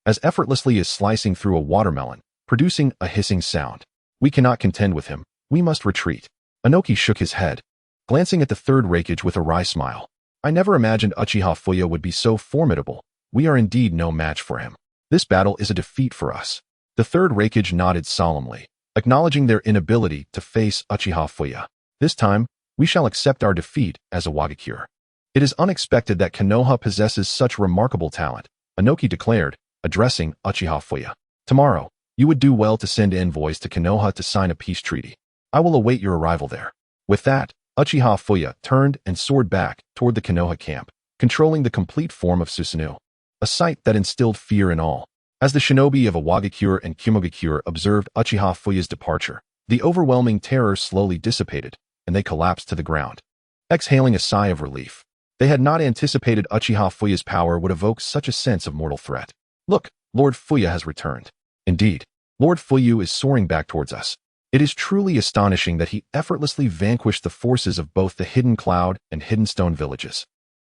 As effortlessly as slicing through a watermelon, producing a hissing sound. We cannot contend with him. We must retreat. Inoki shook his head, glancing at the third Raikage with a wry smile. I never imagined Uchiha Fuyu would be so formidable. We are indeed no match for him. This battle is a defeat for us. The third Raikage nodded solemnly, acknowledging their inability to face Uchiha Fuyu. This time, we shall accept our defeat as a Awakens. It is unexpected that Konoha possesses such remarkable talent, Inoki declared, addressing Uchiha Fuyu. Tomorrow, you would do well to send envoys to Konoha to sign a peace treaty. I will await your arrival there. With that, Uchiha Fuyu turned and soared back toward the Konoha camp, controlling the complete form of Tsunade, a sight that instilled fear in all. As the shinobi of Awakens and Kumogakure observed Uchiha Fuyu's departure, the overwhelming terror slowly dissipated, and they collapsed to the ground, exhaling a sigh of relief. They had not anticipated Uchiha Fuyu's power would evoke such a sense of mortal threat. Look, Lord Fuyu has returned. Indeed, Lord Fuyu is soaring back towards us. It is truly astonishing that he effortlessly vanquished the forces of both the Hidden Cloud and Hidden Stone villages,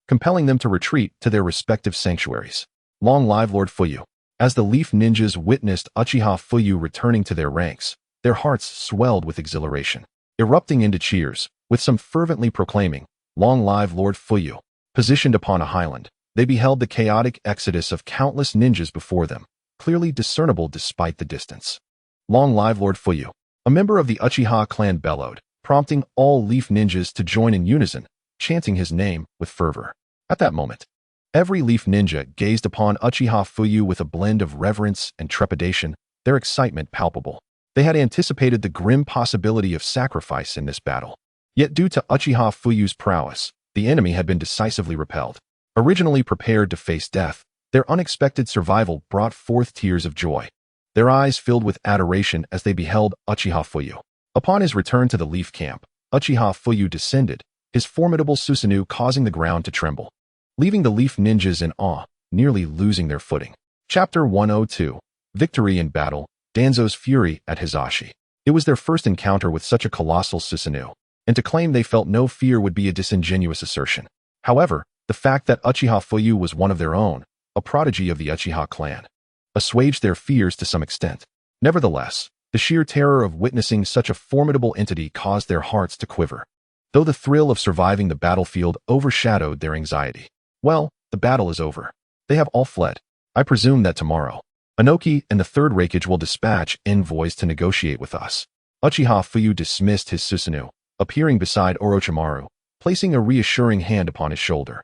compelling them to retreat to their respective sanctuaries. Long live Lord Fuyu. As the Leaf Ninjas witnessed Uchiha Fuyu returning to their ranks, their hearts swelled with exhilaration, erupting into cheers, with some fervently proclaiming, Long live Lord Fuyu. Positioned upon a highland, they beheld the chaotic exodus of countless ninjas before them, clearly discernible despite the distance. Long live Lord Fuyu. A member of the Uchiha clan bellowed, prompting all Leaf Ninjas to join in unison, chanting his name with fervor. At that moment, every Leaf Ninja gazed upon Uchiha Fuyu with a blend of reverence and trepidation, their excitement palpable. They had anticipated the grim possibility of sacrifice in this battle. Yet due to Uchiha Fuyu's prowess, the enemy had been decisively repelled. Originally prepared to face death, their unexpected survival brought forth tears of joy. Their eyes filled with adoration as they beheld Uchiha Fuyu. Upon his return to the Leaf Camp, Uchiha Fuyu descended, his formidable Tsunade causing the ground to tremble, leaving the Leaf Ninjas in awe, nearly losing their footing. Chapter 102. Victory in Battle, Danzo's Fury at Hizashi. It was their first encounter with such a colossal Tsunade, and to claim they felt no fear would be a disingenuous assertion. However, the fact that Uchiha Fuyu was one of their own, a prodigy of the Uchiha clan, assuaged their fears to some extent. Nevertheless, the sheer terror of witnessing such a formidable entity caused their hearts to quiver, though the thrill of surviving the battlefield overshadowed their anxiety. Well, the battle is over. They have all fled. I presume that tomorrow, Inoki and the third Raikage will dispatch envoys to negotiate with us. Uchiha Fuyu dismissed his Tsunade, appearing beside Orochimaru, placing a reassuring hand upon his shoulder,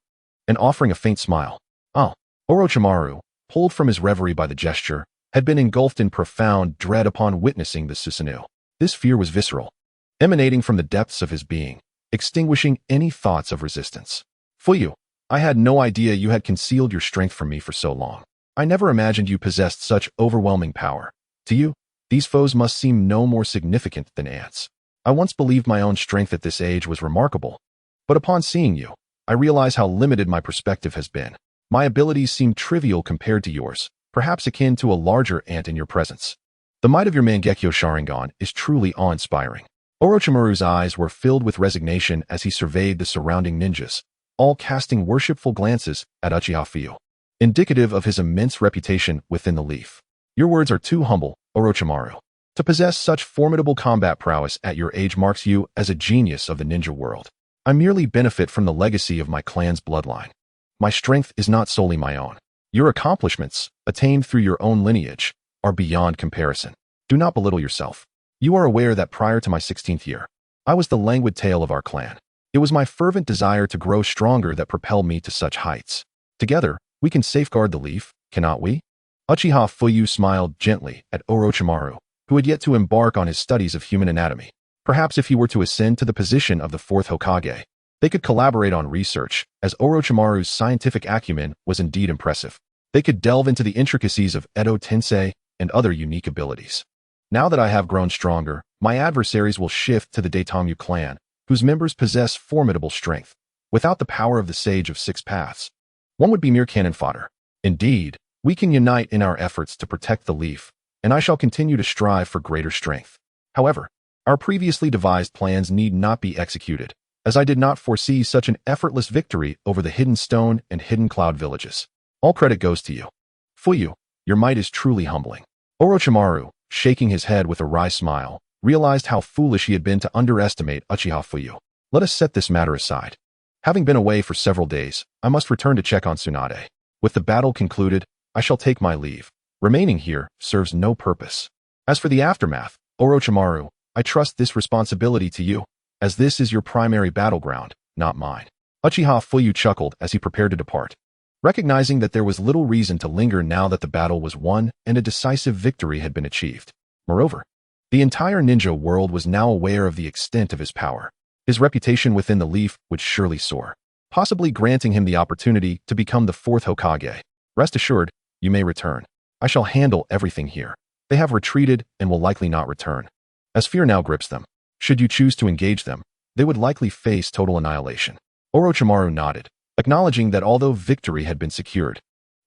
and offering a faint smile. Oh, Orochimaru, pulled from his reverie by the gesture, had been engulfed in profound dread upon witnessing the Tsunade. This fear was visceral, emanating from the depths of his being, extinguishing any thoughts of resistance. Fuyu, I had no idea you had concealed your strength from me for so long. I never imagined you possessed such overwhelming power. To you, these foes must seem no more significant than ants. I once believed my own strength at this age was remarkable, but upon seeing you, I realize how limited my perspective has been. My abilities seem trivial compared to yours, perhaps akin to a larger ant in your presence. The might of your Mangekyo Sharingan is truly awe-inspiring. Orochimaru's eyes were filled with resignation as he surveyed the surrounding ninjas, all casting worshipful glances at Uchiha Fuyu, indicative of his immense reputation within the Leaf. Your words are too humble, Orochimaru. To possess such formidable combat prowess at your age marks you as a genius of the ninja world. I merely benefit from the legacy of my clan's bloodline. My strength is not solely my own. Your accomplishments, attained through your own lineage, are beyond comparison. Do not belittle yourself. You are aware that prior to my 16th year, I was the languid tail of our clan. It was my fervent desire to grow stronger that propelled me to such heights. Together, we can safeguard the Leaf, cannot we? Uchiha Fuyu smiled gently at Orochimaru, who had yet to embark on his studies of human anatomy. Perhaps if he were to ascend to the position of the Fourth Hokage, they could collaborate on research, as Orochimaru's scientific acumen was indeed impressive. They could delve into the intricacies of Edo Tensei and other unique abilities. Now that I have grown stronger, my adversaries will shift to the Daitamu clan, whose members possess formidable strength. Without the power of the Sage of Six Paths, one would be mere cannon fodder. Indeed, we can unite in our efforts to protect the Leaf, and I shall continue to strive for greater strength. However, our previously devised plans need not be executed, as I did not foresee such an effortless victory over the Hidden Stone and Hidden Cloud villages. All credit goes to you. Fuyu, your might is truly humbling. Orochimaru, shaking his head with a wry smile, realized how foolish he had been to underestimate Uchiha Fuyu. Let us set this matter aside. Having been away for several days, I must return to check on Tsunade. With the battle concluded, I shall take my leave. Remaining here serves no purpose. As for the aftermath, Orochimaru, I trust this responsibility to you, as this is your primary battleground, not mine. Uchiha Fuyu chuckled as he prepared to depart. Recognizing that there was little reason to linger now that the battle was won and a decisive victory had been achieved. Moreover, the entire ninja world was now aware of the extent of his power. His reputation within the Leaf would surely soar, possibly granting him the opportunity to become the Fourth Hokage. Rest assured, you may return. I shall handle everything here. They have retreated and will likely not return. As fear now grips them, should you choose to engage them, they would likely face total annihilation. Orochimaru nodded, acknowledging that although victory had been secured,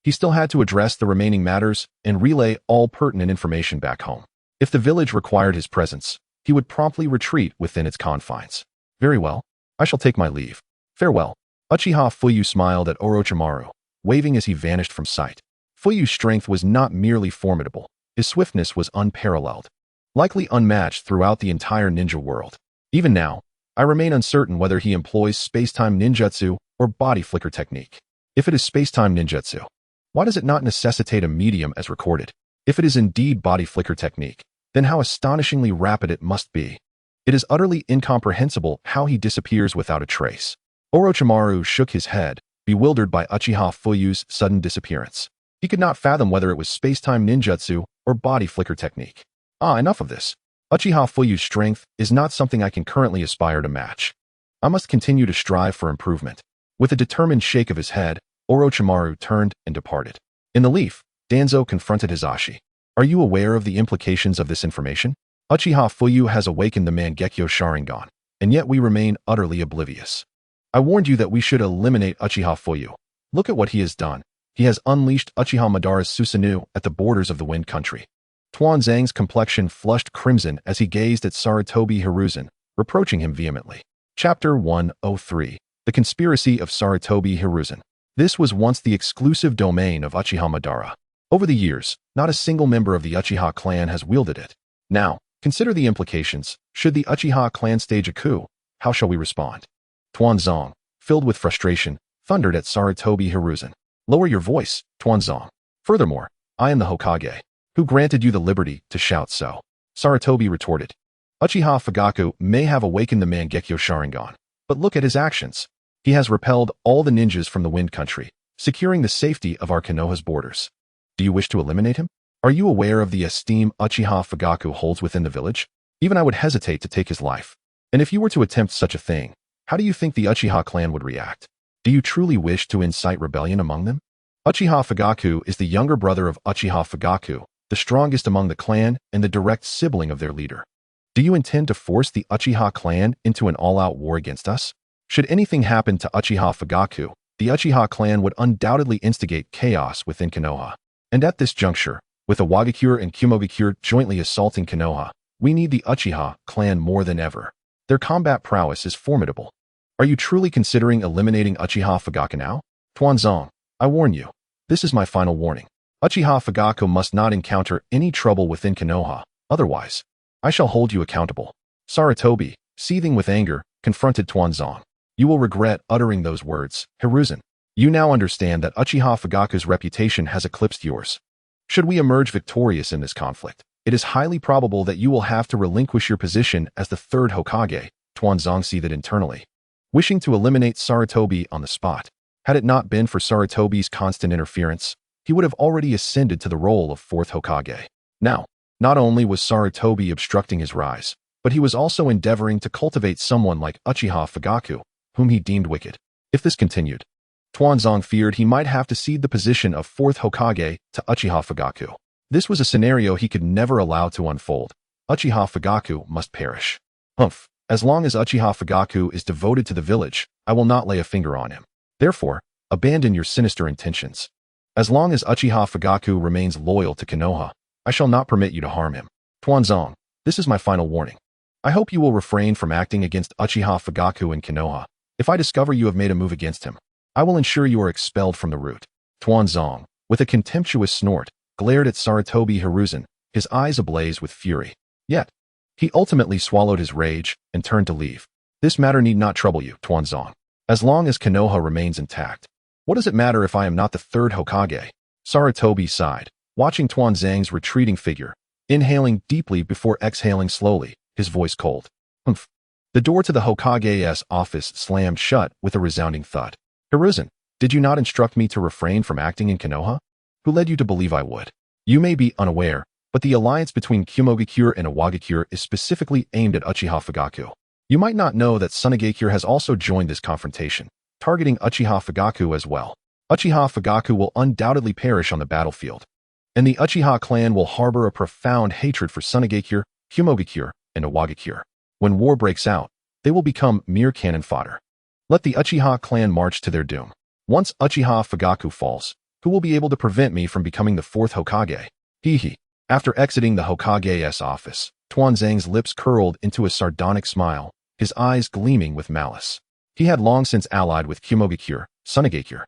he still had to address the remaining matters and relay all pertinent information back home. If the village required his presence, he would promptly retreat within its confines. Very well, I shall take my leave. Farewell. Uchiha Fuyu smiled at Orochimaru, waving as he vanished from sight. Fuyu's strength was not merely formidable, his swiftness was unparalleled, likely unmatched throughout the entire ninja world. Even now, I remain uncertain whether he employs space-time ninjutsu or body flicker technique. If it is space-time ninjutsu, why does it not necessitate a medium as recorded? If it is indeed body flicker technique, then how astonishingly rapid it must be. It is utterly incomprehensible how he disappears without a trace. Orochimaru shook his head, bewildered by Uchiha Fuyu's sudden disappearance. He could not fathom whether it was space-time ninjutsu or body flicker technique. Enough of this. Uchiha Fuyu's strength is not something I can currently aspire to match. I must continue to strive for improvement. With a determined shake of his head, Orochimaru turned and departed. In the Leaf, Danzo confronted Hizashi. Are you aware of the implications of this information? Uchiha Fuyu has awakened the Mangekyo Sharingan, and yet we remain utterly oblivious. I warned you that we should eliminate Uchiha Fuyu. Look at what he has done. He has unleashed Uchiha Madara's Susanoo at the borders of the Wind Country. Tuanzang's complexion flushed crimson as he gazed at Sarutobi Hiruzen, reproaching him vehemently. Chapter 103. The Conspiracy of Sarutobi Hiruzen. This was once the exclusive domain of Uchiha Madara. Over the years, not a single member of the Uchiha clan has wielded it. Now, consider the implications. Should the Uchiha clan stage a coup, how shall we respond? Tuanzang, filled with frustration, thundered at Sarutobi Hiruzen. Lower your voice, Tuanzang. Furthermore, I am the Hokage. Who granted you the liberty to shout so? Sarutobi retorted. Uchiha Fugaku may have awakened the Mangekyo Sharingan, but look at his actions. He has repelled all the ninjas from the Wind Country, securing the safety of our Konoha's borders. Do you wish to eliminate him? Are you aware of the esteem Uchiha Fugaku holds within the village? Even I would hesitate to take his life. And if you were to attempt such a thing, how do you think the Uchiha clan would react? Do you truly wish to incite rebellion among them? Uchiha Fugaku is the younger brother of Uchiha Fugaku, the strongest among the clan and the direct sibling of their leader. Do you intend to force the Uchiha clan into an all-out war against us? Should anything happen to Uchiha Fugaku, the Uchiha clan would undoubtedly instigate chaos within Konoha. And at this juncture, with the Wagakure and Kumogakure jointly assaulting Konoha, we need the Uchiha clan more than ever. Their combat prowess is formidable. Are you truly considering eliminating Uchiha Fugaku now? Tuanzang, I warn you. This is my final warning. Uchiha Fugaku must not encounter any trouble within Konoha, otherwise, I shall hold you accountable. Sarutobi, seething with anger, confronted Tuanzang. You will regret uttering those words, Hiruzen. You now understand that Uchiha Fugaku's reputation has eclipsed yours. Should we emerge victorious in this conflict, it is highly probable that you will have to relinquish your position as the third Hokage, Tuanzang seethed internally, wishing to eliminate Sarutobi on the spot. Had it not been for Sarutobi's constant interference, he would have already ascended to the role of Fourth Hokage. Now, not only was Sarutobi obstructing his rise, but he was also endeavoring to cultivate someone like Uchiha Fugaku, whom he deemed wicked. If this continued, Tuanzang feared he might have to cede the position of Fourth Hokage to Uchiha Fugaku. This was a scenario he could never allow to unfold. Uchiha Fugaku must perish. Humph, as long as Uchiha Fugaku is devoted to the village, I will not lay a finger on him. Therefore, abandon your sinister intentions. As long as Uchiha Fugaku remains loyal to Konoha, I shall not permit you to harm him. Tuanzang, this is my final warning. I hope you will refrain from acting against Uchiha Fugaku in Konoha. If I discover you have made a move against him, I will ensure you are expelled from the root. Tuanzang, with a contemptuous snort, glared at Sarutobi Hiruzen, his eyes ablaze with fury. Yet, he ultimately swallowed his rage and turned to leave. This matter need not trouble you, Tuanzong. As long as Konoha remains intact. What does it matter if I am not the third Hokage? Sarutobi sighed, watching Tuanzang's retreating figure, inhaling deeply before exhaling slowly, his voice cold. Humph. The door to the Hokage's office slammed shut with a resounding thud. Hiruzen, did you not instruct me to refrain from acting in Konoha? Who led you to believe I would? You may be unaware, but the alliance between Kyumogakure and Awagakure is specifically aimed at Uchiha Fugaku. You might not know that Tsunade has also joined this confrontation, targeting Uchiha Fugaku as well. Uchiha Fugaku will undoubtedly perish on the battlefield, and the Uchiha clan will harbor a profound hatred for Tsunade, Kyumogakure, and Awagakure. When war breaks out, they will become mere cannon fodder. Let the Uchiha clan march to their doom. Once Uchiha Fugaku falls, who will be able to prevent me from becoming the fourth Hokage? Hee. After exiting the Hokage's office, Tuanzang's lips curled into a sardonic smile, his eyes gleaming with malice. He had long since allied with Kyumogakure, Tsunade,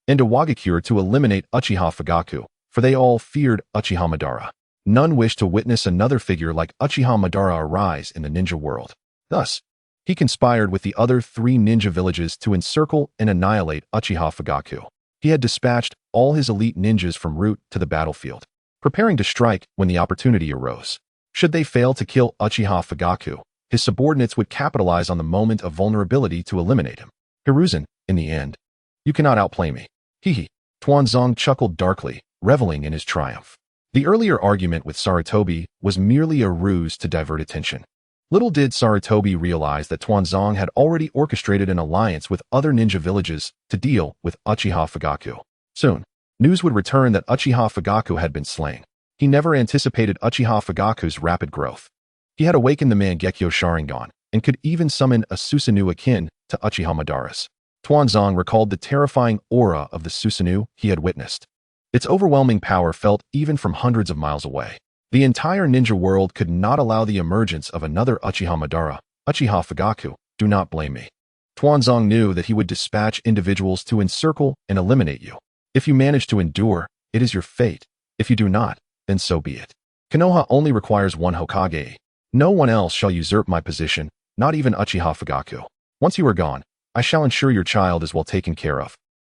and Awagakure to eliminate Uchiha Fugaku, for they all feared Uchiha Madara. None wished to witness another figure like Uchiha Madara arise in the ninja world. Thus, he conspired with the other 3 ninja villages to encircle and annihilate Uchiha Fugaku. He had dispatched all his elite ninjas from route to the battlefield, preparing to strike when the opportunity arose. Should they fail to kill Uchiha Fugaku, his subordinates would capitalize on the moment of vulnerability to eliminate him. Hiruzen, in the end, you cannot outplay me. Hee. Tuanzong chuckled darkly, reveling in his triumph. The earlier argument with Sarutobi was merely a ruse to divert attention. Little did Sarutobi realize that Tuanzong had already orchestrated an alliance with other ninja villages to deal with Uchiha Fugaku. Soon, news would return that Uchiha Fugaku had been slain. He never anticipated Uchiha Fugaku's rapid growth. He had awakened the Mangekyo Sharingan and could even summon a Susanoo akin to Uchiha Madara's. Tuanzong recalled the terrifying aura of the Susanoo he had witnessed. Its overwhelming power felt even from hundreds of miles away. The entire ninja world could not allow the emergence of another Uchiha Madara. Uchiha Fugaku, do not blame me. Tuanzong knew that he would dispatch individuals to encircle and eliminate you. If you manage to endure, it is your fate. If you do not, then so be it. Konoha only requires 1 Hokage. No one else shall usurp my position, not even Uchiha Fugaku. Once you are gone, I shall ensure your child is well taken care of.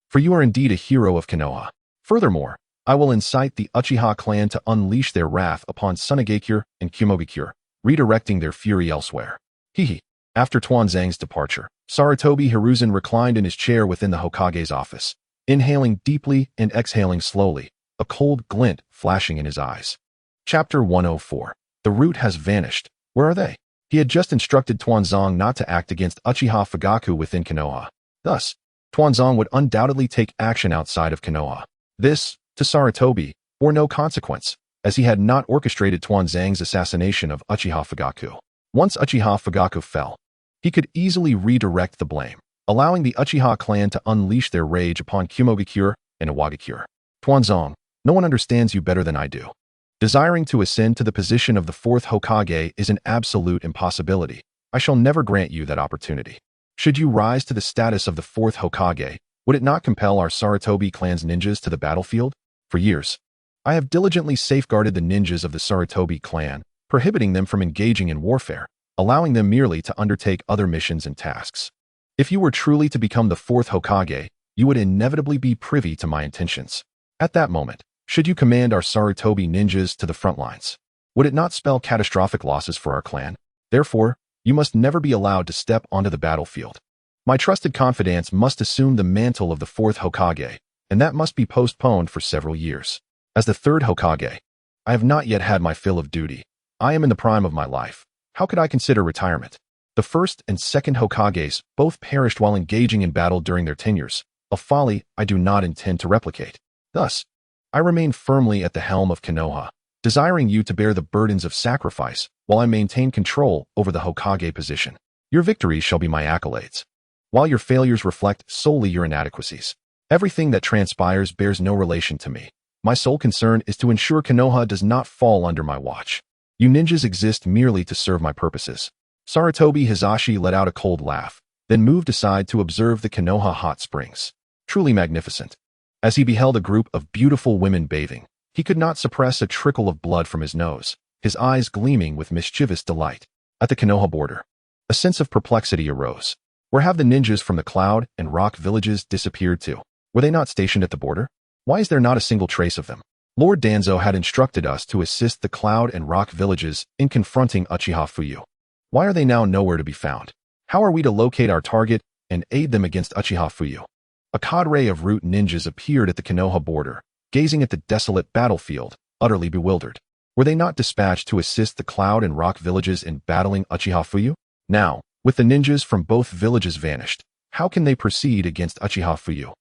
For you are indeed a hero of Konoha. Furthermore, I will incite the Uchiha clan to unleash their wrath upon Tsunade and Kyumogakure, redirecting their fury elsewhere. Hee. After Tuanzang's departure, Sarutobi Hiruzen reclined in his chair within the Hokage's office, inhaling deeply and exhaling slowly, a cold glint flashing in his eyes. Chapter 104. The root has vanished. Where are they? He had just instructed Tuanzong not to act against Uchiha Fugaku within Konoha. Thus, Tuanzong would undoubtedly take action outside of Konoha. This, to Sarutobi, bore no consequence, as he had not orchestrated Tuanzang's assassination of Uchiha Fugaku. Once Uchiha Fugaku fell, he could easily redirect the blame, allowing the Uchiha clan to unleash their rage upon Kyumogakure and Awagakure. Tuanzong, no one understands you better than I do. Desiring to ascend to the position of the fourth Hokage is an absolute impossibility. I shall never grant you that opportunity. Should you rise to the status of the fourth Hokage, would it not compel our Sarutobi clan's ninjas to the battlefield? For years, I have diligently safeguarded the ninjas of the Sarutobi clan, prohibiting them from engaging in warfare, allowing them merely to undertake other missions and tasks. If you were truly to become the fourth Hokage, you would inevitably be privy to my intentions. At that moment, should you command our Sarutobi ninjas to the front lines, would it not spell catastrophic losses for our clan? Therefore, you must never be allowed to step onto the battlefield. My trusted confidants must assume the mantle of the fourth Hokage, and that must be postponed for several years. As the third Hokage, I have not yet had my fill of duty. I am in the prime of my life. How could I consider retirement? The first and second Hokages both perished while engaging in battle during their tenures, a folly I do not intend to replicate. Thus, I remain firmly at the helm of Konoha, desiring you to bear the burdens of sacrifice while I maintain control over the Hokage position. Your victories shall be my accolades, while your failures reflect solely your inadequacies. Everything that transpires bears no relation to me. My sole concern is to ensure Konoha does not fall under my watch. You ninjas exist merely to serve my purposes. Sarutobi Hizashi let out a cold laugh, then moved aside to observe the Konoha hot springs. Truly magnificent. As he beheld a group of beautiful women bathing, He could not suppress a trickle of blood from his nose, his eyes gleaming with mischievous delight. At the Konoha border, a sense of perplexity arose. Where have the ninjas from the Cloud and Rock villages disappeared to? Were they not stationed at the border? Why is there not a single trace of them? Lord Danzo had instructed us to assist the Cloud and Rock villages in confronting Uchiha Fuyu. Why are they now nowhere to be found? How are we to locate our target and aid them against Uchiha Fuyu? A cadre of root ninjas appeared at the Konoha border, gazing at the desolate battlefield, utterly bewildered. Were they not dispatched to assist the Cloud and Rock villages in battling Uchiha Fuyu? Now, with the ninjas from both villages vanished, how can they proceed against Uchiha Fuyu?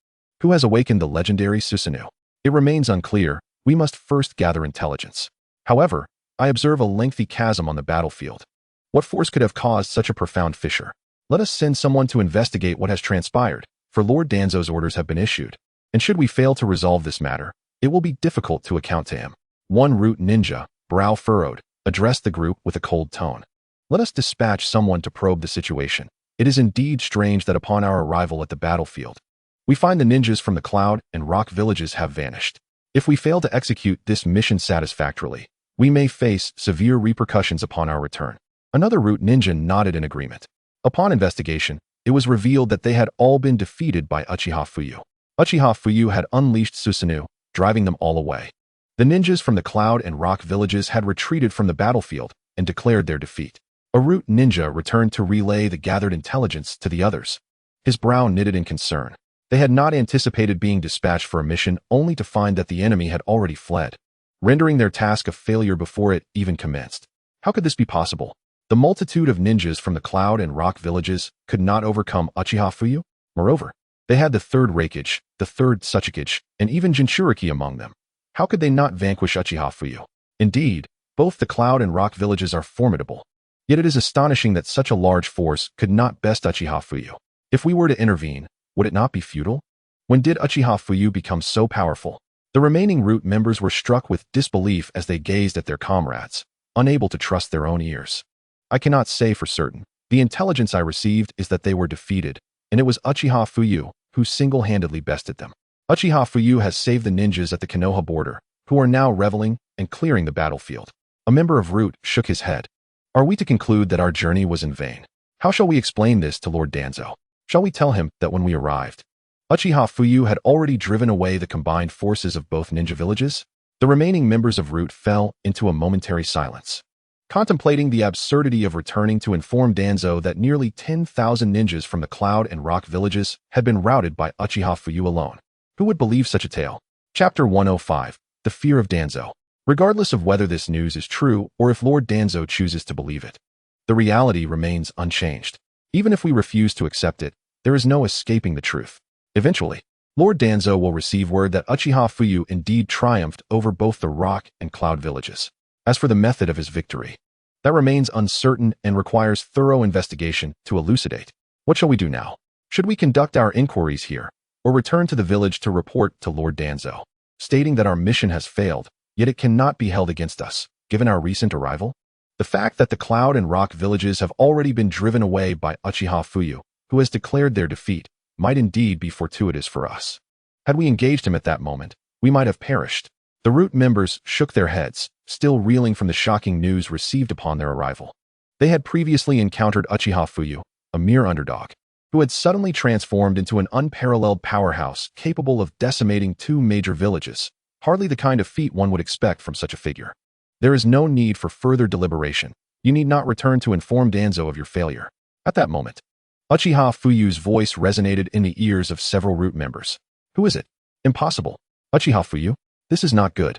Who has awakened the legendary Tsunade? It remains unclear. We must first gather intelligence. However, I observe a lengthy chasm on the battlefield. What force could have caused such a profound fissure? Let us send someone to investigate what has transpired, for Lord Danzo's orders have been issued. And should we fail to resolve this matter, it will be difficult to account to him. One root ninja, brow furrowed, addressed the group with a cold tone. Let us dispatch someone to probe the situation. It is indeed strange that upon our arrival at the battlefield, we find the ninjas from the Cloud and Rock villages have vanished. If we fail to execute this mission satisfactorily, we may face severe repercussions upon our return. Another root ninja nodded in agreement. Upon investigation, it was revealed that they had all been defeated by Uchiha Fuyu. Uchiha Fuyu had unleashed Tsunade, driving them all away. The ninjas from the Cloud and Rock villages had retreated from the battlefield and declared their defeat. A root ninja returned to relay the gathered intelligence to the others. His brow knitted in concern. They had not anticipated being dispatched for a mission only to find that the enemy had already fled, rendering their task a failure before it even commenced. How could this be possible? The multitude of ninjas from the Cloud and Rock villages could not overcome Uchiha Fuyu. Moreover, they had the third Raikage, the third Tsuchikage, and even Jinchuriki among them. How could they not vanquish Uchiha Fuyu? Indeed, both the Cloud and Rock villages are formidable. Yet it is astonishing that such a large force could not best Uchiha Fuyu. If we were to intervene, would it not be futile? When did Uchiha Fuyu become so powerful? The remaining root members were struck with disbelief as they gazed at their comrades, unable to trust their own ears. I cannot say for certain. The intelligence I received is that they were defeated, and it was Uchiha Fuyu who single-handedly bested them. Uchiha Fuyu has saved the ninjas at the Konoha border, who are now reveling and clearing the battlefield. A member of Root shook his head. Are we to conclude that our journey was in vain? How shall we explain this to Lord Danzo? Shall we tell him that when we arrived, Uchiha Fuyu had already driven away the combined forces of both ninja villages? The remaining members of Root fell into a momentary silence, contemplating the absurdity of returning to inform Danzo that nearly 10,000 ninjas from the Cloud and Rock villages had been routed by Uchiha Fuyu alone. Who would believe such a tale? Chapter 105, The Fear of Danzo. Regardless of whether this news is true or if Lord Danzo chooses to believe it, the reality remains unchanged. Even if we refuse to accept it, there is no escaping the truth. Eventually, Lord Danzo will receive word that Uchiha Fuyu indeed triumphed over both the Rock and Cloud villages. As for the method of his victory, that remains uncertain and requires thorough investigation to elucidate. What shall we do now? Should we conduct our inquiries here, or return to the village to report to Lord Danzo, stating that our mission has failed, yet it cannot be held against us, given our recent arrival? The fact that the Cloud and Rock villages have already been driven away by Uchiha Fuyu, who has declared their defeat, might indeed be fortuitous for us. Had we engaged him at that moment, we might have perished. The Root members shook their heads, still reeling from the shocking news received upon their arrival. They had previously encountered Uchiha Fuyu, a mere underdog, who had suddenly transformed into an unparalleled powerhouse capable of decimating two major villages, hardly the kind of feat one would expect from such a figure. There is no need for further deliberation. You need not return to inform Danzo of your failure. At that moment, Uchiha Fuyu's voice resonated in the ears of several Root members. Who is it? Impossible. Uchiha Fuyu? This is not good.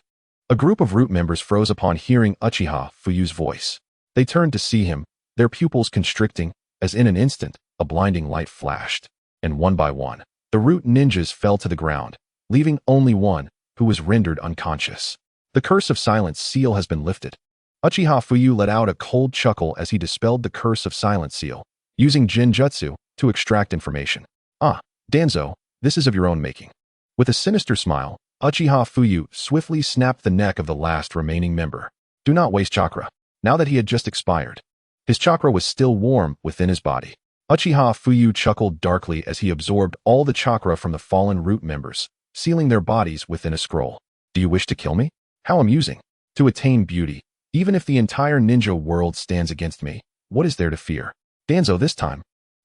A group of Root members froze upon hearing Uchiha Fuyu's voice. They turned to see him, their pupils constricting, as in an instant, a blinding light flashed. And one by one, the Root ninjas fell to the ground, leaving only one, who was rendered unconscious. The curse of silence seal has been lifted. Uchiha Fuyu let out a cold chuckle as he dispelled the curse of silence seal, using Jinjutsu to extract information. Ah, Danzo, this is of your own making. With a sinister smile, Uchiha Fuyu swiftly snapped the neck of the last remaining member. Do not waste chakra. Now that he had just expired, his chakra was still warm within his body. Uchiha Fuyu chuckled darkly as he absorbed all the chakra from the fallen Root members, sealing their bodies within a scroll. Do you wish to kill me? How amusing. To attain beauty, even if the entire ninja world stands against me, what is there to fear? Danzo, this time,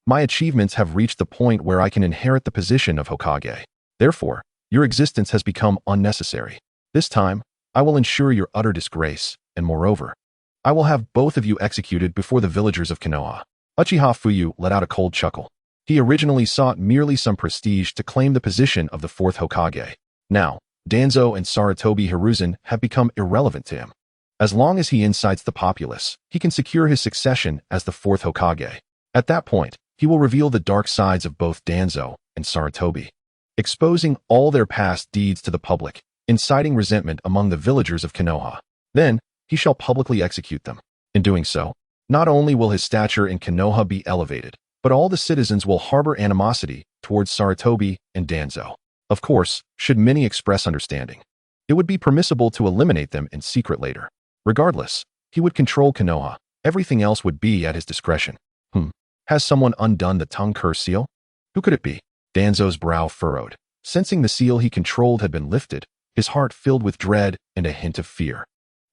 my achievements have reached the point where I can inherit the position of Hokage. Therefore, your existence has become unnecessary. This time, I will ensure your utter disgrace, and moreover, I will have both of you executed before the villagers of Konoha. Uchiha Fuyu let out a cold chuckle. He originally sought merely some prestige to claim the position of the Fourth Hokage. Now, Danzo and Sarutobi Hiruzen have become irrelevant to him. As long as he incites the populace, he can secure his succession as the Fourth Hokage. At that point, he will reveal the dark sides of both Danzo and Sarutobi, exposing all their past deeds to the public, inciting resentment among the villagers of Konoha. Then, he shall publicly execute them. In doing so, not only will his stature in Konoha be elevated, but all the citizens will harbor animosity towards Sarutobi and Danzo. Of course, should many express understanding, it would be permissible to eliminate them in secret later. Regardless, he would control Konoha. Everything else would be at his discretion. Has someone undone the tongue curse seal? Who could it be? Danzo's brow furrowed. Sensing the seal he controlled had been lifted, his heart filled with dread and a hint of fear.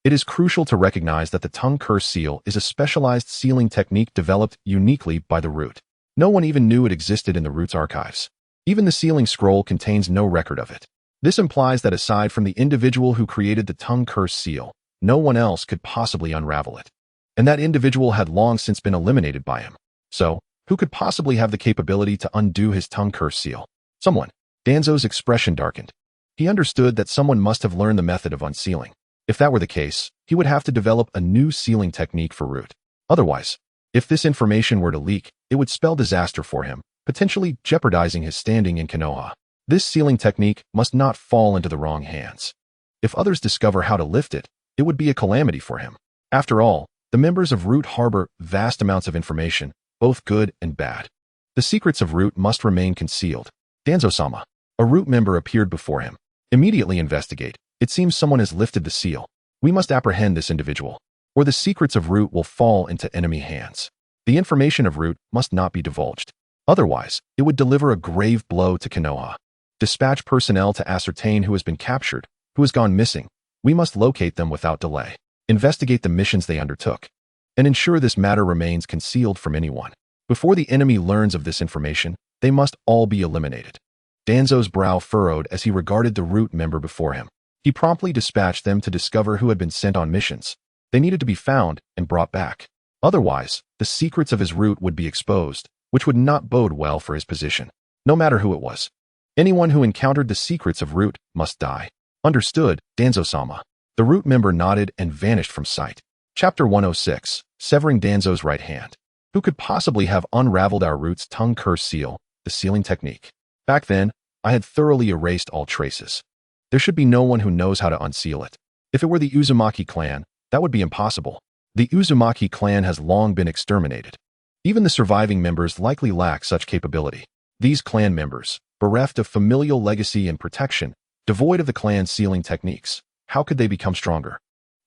It is crucial to recognize that the tongue curse seal is a specialized sealing technique developed uniquely by the Root. No one even knew it existed in the Root's archives. Even the sealing scroll contains no record of it. This implies that aside from the individual who created the tongue curse seal, no one else could possibly unravel it. And that individual had long since been eliminated by him. So, who could possibly have the capability to undo his tongue curse seal? Someone. Danzo's expression darkened. He understood that someone must have learned the method of unsealing. If that were the case, he would have to develop a new sealing technique for Root. Otherwise, if this information were to leak, it would spell disaster for him, potentially jeopardizing his standing in Konoha. This sealing technique must not fall into the wrong hands. If others discover how to lift it, it would be a calamity for him. After all, the members of Root harbor vast amounts of information, both good and bad. The secrets of Root must remain concealed. Danzo-sama. A Root member appeared before him. Immediately investigate. It seems someone has lifted the seal. We must apprehend this individual, or the secrets of Root will fall into enemy hands. The information of Root must not be divulged. Otherwise, it would deliver a grave blow to Konoha. Dispatch personnel to ascertain who has been captured, who has gone missing. We must locate them without delay. Investigate the missions they undertook, and ensure this matter remains concealed from anyone. Before the enemy learns of this information, they must all be eliminated. Danzo's brow furrowed as he regarded the Root member before him. He promptly dispatched them to discover who had been sent on missions. They needed to be found and brought back. Otherwise, the secrets of his Root would be exposed, which would not bode well for his position. No matter who it was. Anyone who encountered the secrets of Root must die. Understood, Danzo-sama. The Root member nodded and vanished from sight. Chapter 106, Severing Danzo's Right Hand. Who could possibly have unraveled our Root's tongue curse seal, the sealing technique? Back then, I had thoroughly erased all traces. There should be no one who knows how to unseal it. If it were the Uzumaki clan, that would be impossible. The Uzumaki clan has long been exterminated. Even the surviving members likely lack such capability. These clan members, bereft of familial legacy and protection, devoid of the clan's sealing techniques, how could they become stronger?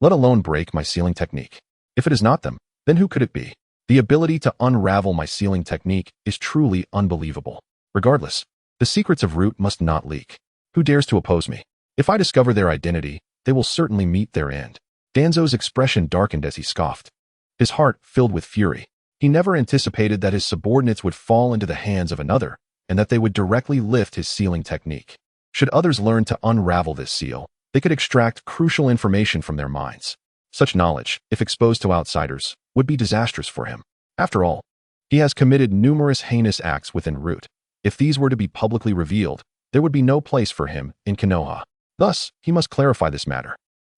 Let alone break my sealing technique. If it is not them, then who could it be? The ability to unravel my sealing technique is truly unbelievable. Regardless, the secrets of Root must not leak. Who dares to oppose me? If I discover their identity, they will certainly meet their end. Danzo's expression darkened as he scoffed. His heart filled with fury. He never anticipated that his subordinates would fall into the hands of another, and that they would directly lift his sealing technique. Should others learn to unravel this seal, they could extract crucial information from their minds. Such knowledge, if exposed to outsiders, would be disastrous for him. After all, he has committed numerous heinous acts within Root. If these were to be publicly revealed, there would be no place for him in Konoha. Thus, he must clarify this matter.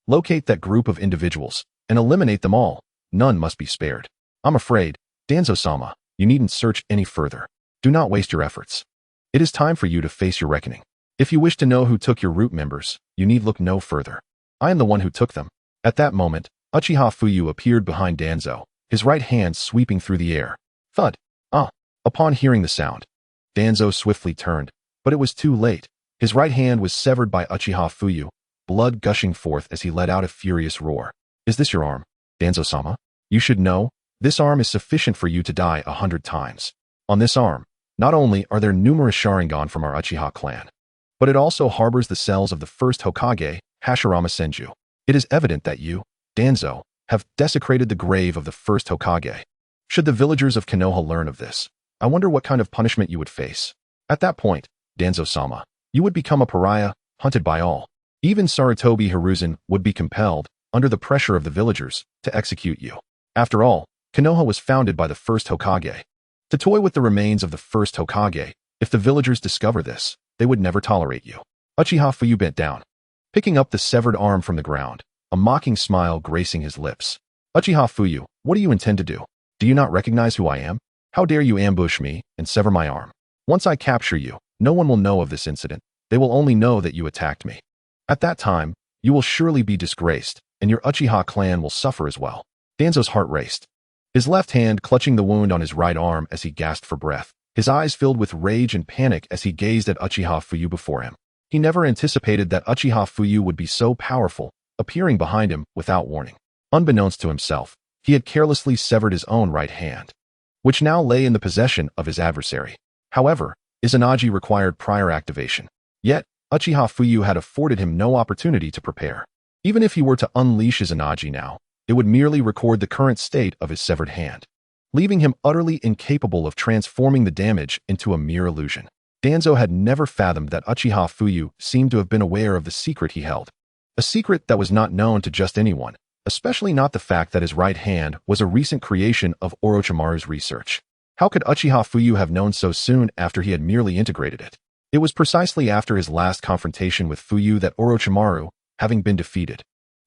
Locate that group of individuals, and eliminate them all. None must be spared. I'm afraid, Danzo-sama, you needn't search any further. Do not waste your efforts. It is time for you to face your reckoning. If you wish to know who took your Root members, you need look no further. I am the one who took them. At that moment, Uchiha Fuyu appeared behind Danzo, his right hand sweeping through the air. Thud. Upon hearing the sound, Danzo swiftly turned, but it was too late. His right hand was severed by Uchiha Fuyu, blood gushing forth as he let out a furious roar. Is this your arm, Danzo-sama? You should know, this arm is sufficient for you to die 100 times. On this arm, not only are there numerous Sharingan from our Uchiha clan, but it also harbors the cells of the first Hokage, Hashirama Senju. It is evident that you, Danzo, have desecrated the grave of the first Hokage. Should the villagers of Konoha learn of this, I wonder what kind of punishment you would face. At that point, Danzo-sama, you would become a pariah, hunted by all. Even Sarutobi Hiruzen would be compelled, under the pressure of the villagers, to execute you. After all, Konoha was founded by the first Hokage. To toy with the remains of the first Hokage, if the villagers discover this, they would never tolerate you. Uchiha Fuyu bent down, picking up the severed arm from the ground, a mocking smile gracing his lips. Uchiha Fuyu, what do you intend to do? Do you not recognize who I am? How dare you ambush me and sever my arm? Once I capture you, no one will know of this incident. They will only know that you attacked me. At that time, you will surely be disgraced, and your Uchiha clan will suffer as well. Danzo's heart raced, his left hand clutching the wound on his right arm as he gasped for breath, his eyes filled with rage and panic as he gazed at Uchiha Fuyu before him. He never anticipated that Uchiha Fuyu would be so powerful, appearing behind him without warning. Unbeknownst to himself, he had carelessly severed his own right hand, which now lay in the possession of his adversary. However, Izanagi required prior activation. Yet, Uchiha Fuyu had afforded him no opportunity to prepare. Even if he were to unleash Izanagi now, it would merely record the current state of his severed hand, leaving him utterly incapable of transforming the damage into a mere illusion. Danzo had never fathomed that Uchiha Fuyu seemed to have been aware of the secret he held. A secret that was not known to just anyone, especially not the fact that his right hand was a recent creation of Orochimaru's research. How could Uchiha Fuyu have known so soon after he had merely integrated it? It was precisely after his last confrontation with Fuyu that Orochimaru, having been defeated,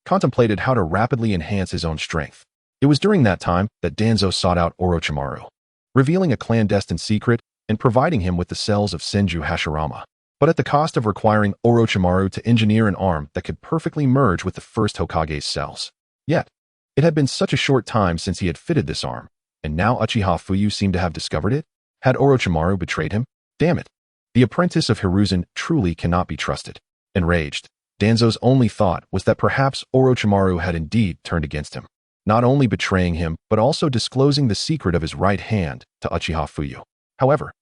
contemplated how to rapidly enhance his own strength. It was during that time that Danzo sought out Orochimaru, revealing a clandestine secret and providing him with the cells of Senju Hashirama, but at the cost of requiring Orochimaru to engineer an arm that could perfectly merge with the first Hokage's cells. Yet, it had been such a short time since he had fitted this arm, and now Uchiha Fuyu seemed to have discovered it? Had Orochimaru betrayed him? Damn it! The apprentice of Hiruzen truly cannot be trusted. Enraged, Danzo's only thought was that perhaps Orochimaru had indeed turned against him, not only betraying him but also disclosing the secret of his right hand to Uchiha Fuyu. However,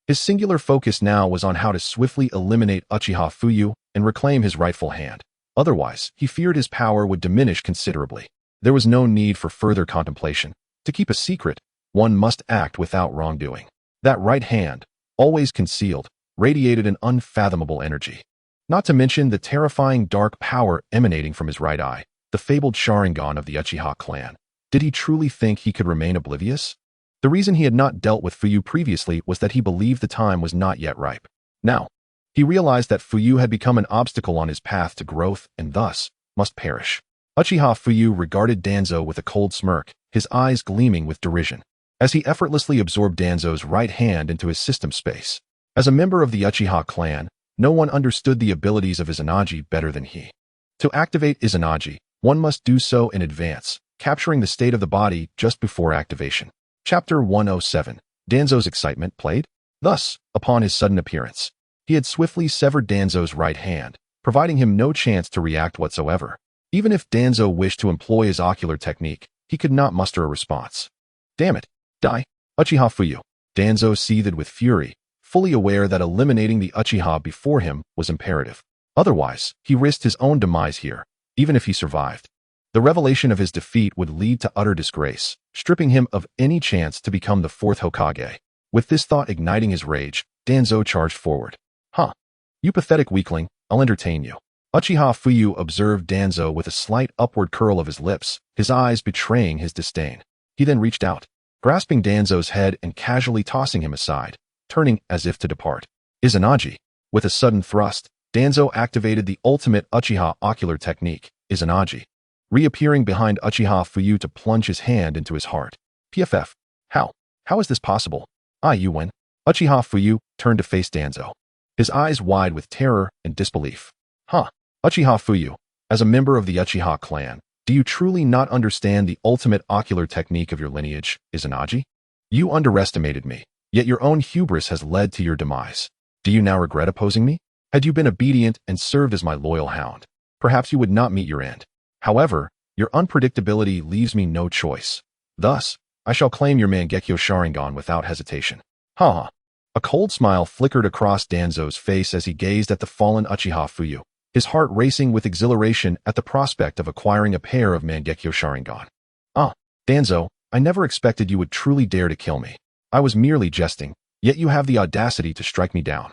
his singular focus now was on how to swiftly eliminate Uchiha Fuyu and reclaim his rightful hand. Otherwise, he feared his power would diminish considerably. There was no need for further contemplation. To keep a secret, one must act without wrongdoing. That right hand, always concealed, radiated an unfathomable energy. Not to mention the terrifying dark power emanating from his right eye, the fabled Sharingan of the Uchiha clan. Did he truly think he could remain oblivious? The reason he had not dealt with Fuyu previously was that he believed the time was not yet ripe. Now, he realized that Fuyu had become an obstacle on his path to growth and thus must perish. Uchiha Fuyu regarded Danzo with a cold smirk, his eyes gleaming with derision, as he effortlessly absorbed Danzo's right hand into his system space. As a member of the Uchiha clan, no one understood the abilities of Izanagi better than he. To activate Izanagi, one must do so in advance, capturing the state of the body just before activation. Chapter 107. Danzo's excitement played. Thus, upon his sudden appearance, he had swiftly severed Danzo's right hand, providing him no chance to react whatsoever. Even if Danzo wished to employ his ocular technique, he could not muster a response. Damn it! Die! Uchiha Fuyu! Danzo seethed with fury, fully aware that eliminating the Uchiha before him was imperative. Otherwise, he risked his own demise here, even if he survived. The revelation of his defeat would lead to utter disgrace, stripping him of any chance to become the fourth Hokage. With this thought igniting his rage, Danzo charged forward. Huh. You pathetic weakling, I'll entertain you. Uchiha Fuyu observed Danzo with a slight upward curl of his lips, his eyes betraying his disdain. He then reached out, grasping Danzo's head and casually tossing him aside, turning as if to depart. Izanagi. With a sudden thrust, Danzo activated the ultimate Uchiha ocular technique, Izanagi, reappearing behind Uchiha Fuyu to plunge his hand into his heart. PFF. How? How is this possible? You win. Uchiha Fuyu turned to face Danzo, his eyes wide with terror and disbelief. Huh. Uchiha Fuyu, as a member of the Uchiha clan, do you truly not understand the ultimate ocular technique of your lineage, Izanagi? You underestimated me, yet your own hubris has led to your demise. Do you now regret opposing me? Had you been obedient and served as my loyal hound, perhaps you would not meet your end. However, your unpredictability leaves me no choice. Thus, I shall claim your Mangekyo Sharingan without hesitation. Ha ha. A cold smile flickered across Danzo's face as he gazed at the fallen Uchiha Fuyu. his heart racing with exhilaration at the prospect of acquiring a pair of Mangekyo Sharingan. Ah, Danzo, I never expected you would truly dare to kill me. I was merely jesting, yet you have the audacity to strike me down.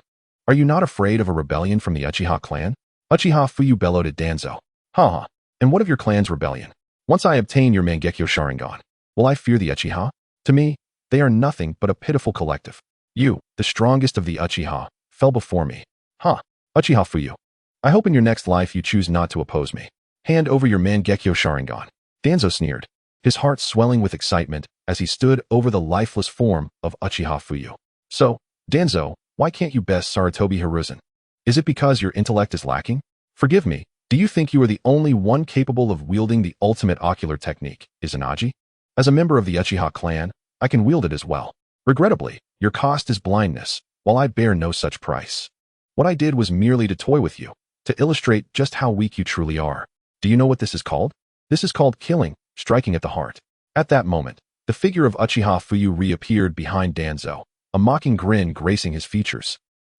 Are you not afraid of a rebellion from the Uchiha clan? Uchiha Fuyu bellowed at Danzo. Ha. And what of your clan's rebellion? Once I obtain your Mangekyo Sharingan, will I fear the Uchiha? To me, they are nothing but a pitiful collective. You, the strongest of the Uchiha, fell before me. Uchiha Fuyu. I hope in your next life you choose not to oppose me. Hand over your Mangekyo Sharingan. Danzo sneered, his heart swelling with excitement as he stood over the lifeless form of Uchiha Fuyu. So, Danzo, why can't you best Sarutobi Hiruzen? Is it because your intellect is lacking? Forgive me, do you think you are the only one capable of wielding the ultimate ocular technique, Izanagi? As a member of the Uchiha clan, I can wield it as well. Regrettably, your cost is blindness, while I bear no such price. What I did was merely to toy with you, to illustrate just how weak you truly are. Do you know what this is called? This is called killing, striking at the heart. At that moment, the figure of Uchiha Fuyu reappeared behind Danzo, a mocking grin gracing his features.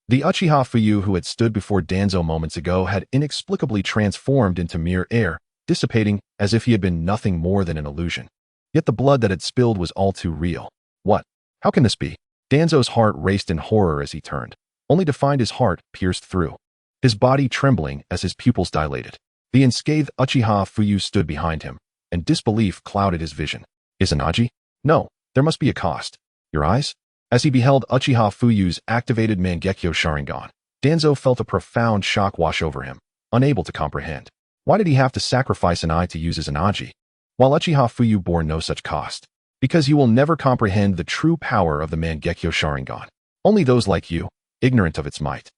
The Uchiha Fuyu who had stood before Danzo moments ago had inexplicably transformed into mere air, dissipating as if he had been nothing more than an illusion. Yet the blood that had spilled was all too real. What? How can this be? Danzo's heart raced in horror as he turned, only to find his heart pierced through, his body trembling as his pupils dilated. The unscathed Uchiha Fuyu stood behind him, and disbelief clouded his vision. Izanagi? No, there must be a cost. Your eyes? As he beheld Uchiha Fuyu's activated Mangekyo Sharingan, Danzo felt a profound shock wash over him, unable to comprehend. Why did he have to sacrifice an eye to use Izanagi? While Uchiha Fuyu bore no such cost. Because you will never comprehend the true power of the Mangekyo Sharingan. Only those like you, ignorant of its might,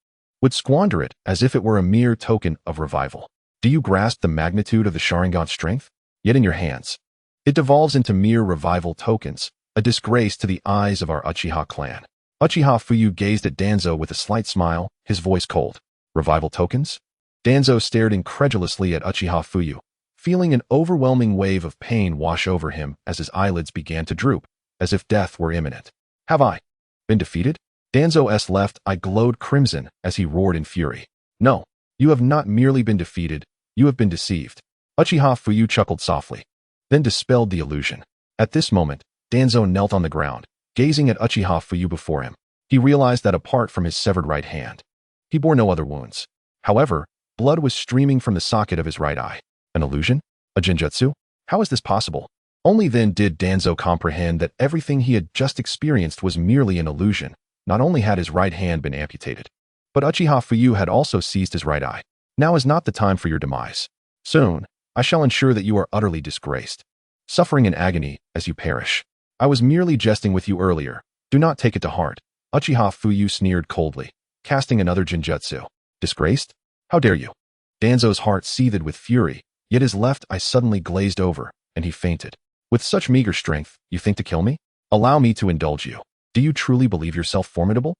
would squander it as if it were a mere token of revival. Do you grasp the magnitude of the Sharingan's strength? Yet in your hands, it devolves into mere revival tokens, a disgrace to the eyes of our Uchiha clan. Uchiha Fuyu gazed at Danzo with a slight smile, his voice cold. Revival tokens? Danzo stared incredulously at Uchiha Fuyu, feeling an overwhelming wave of pain wash over him as his eyelids began to droop, as if death were imminent. Have I been defeated? Danzo's left eye glowed crimson as he roared in fury. No, you have not merely been defeated, you have been deceived. Uchiha Fuyu chuckled softly, then dispelled the illusion. At this moment, Danzo knelt on the ground, gazing at Uchiha Fuyu before him. He realized that apart from his severed right hand, he bore no other wounds. However, blood was streaming from the socket of his right eye. An illusion? A genjutsu? How is this possible? Only then did Danzo comprehend that everything he had just experienced was merely an illusion. Not only had his right hand been amputated, but Uchiha Fuyu had also seized his right eye. Now is not the time for your demise. Soon, I shall ensure that you are utterly disgraced, suffering in agony as you perish. I was merely jesting with you earlier. Do not take it to heart. Uchiha Fuyu sneered coldly, casting another genjutsu. Disgraced? How dare you? Danzo's heart seethed with fury, yet his left eye suddenly glazed over, and he fainted. With such meager strength, you think to kill me? Allow me to indulge you. Do you truly believe yourself formidable?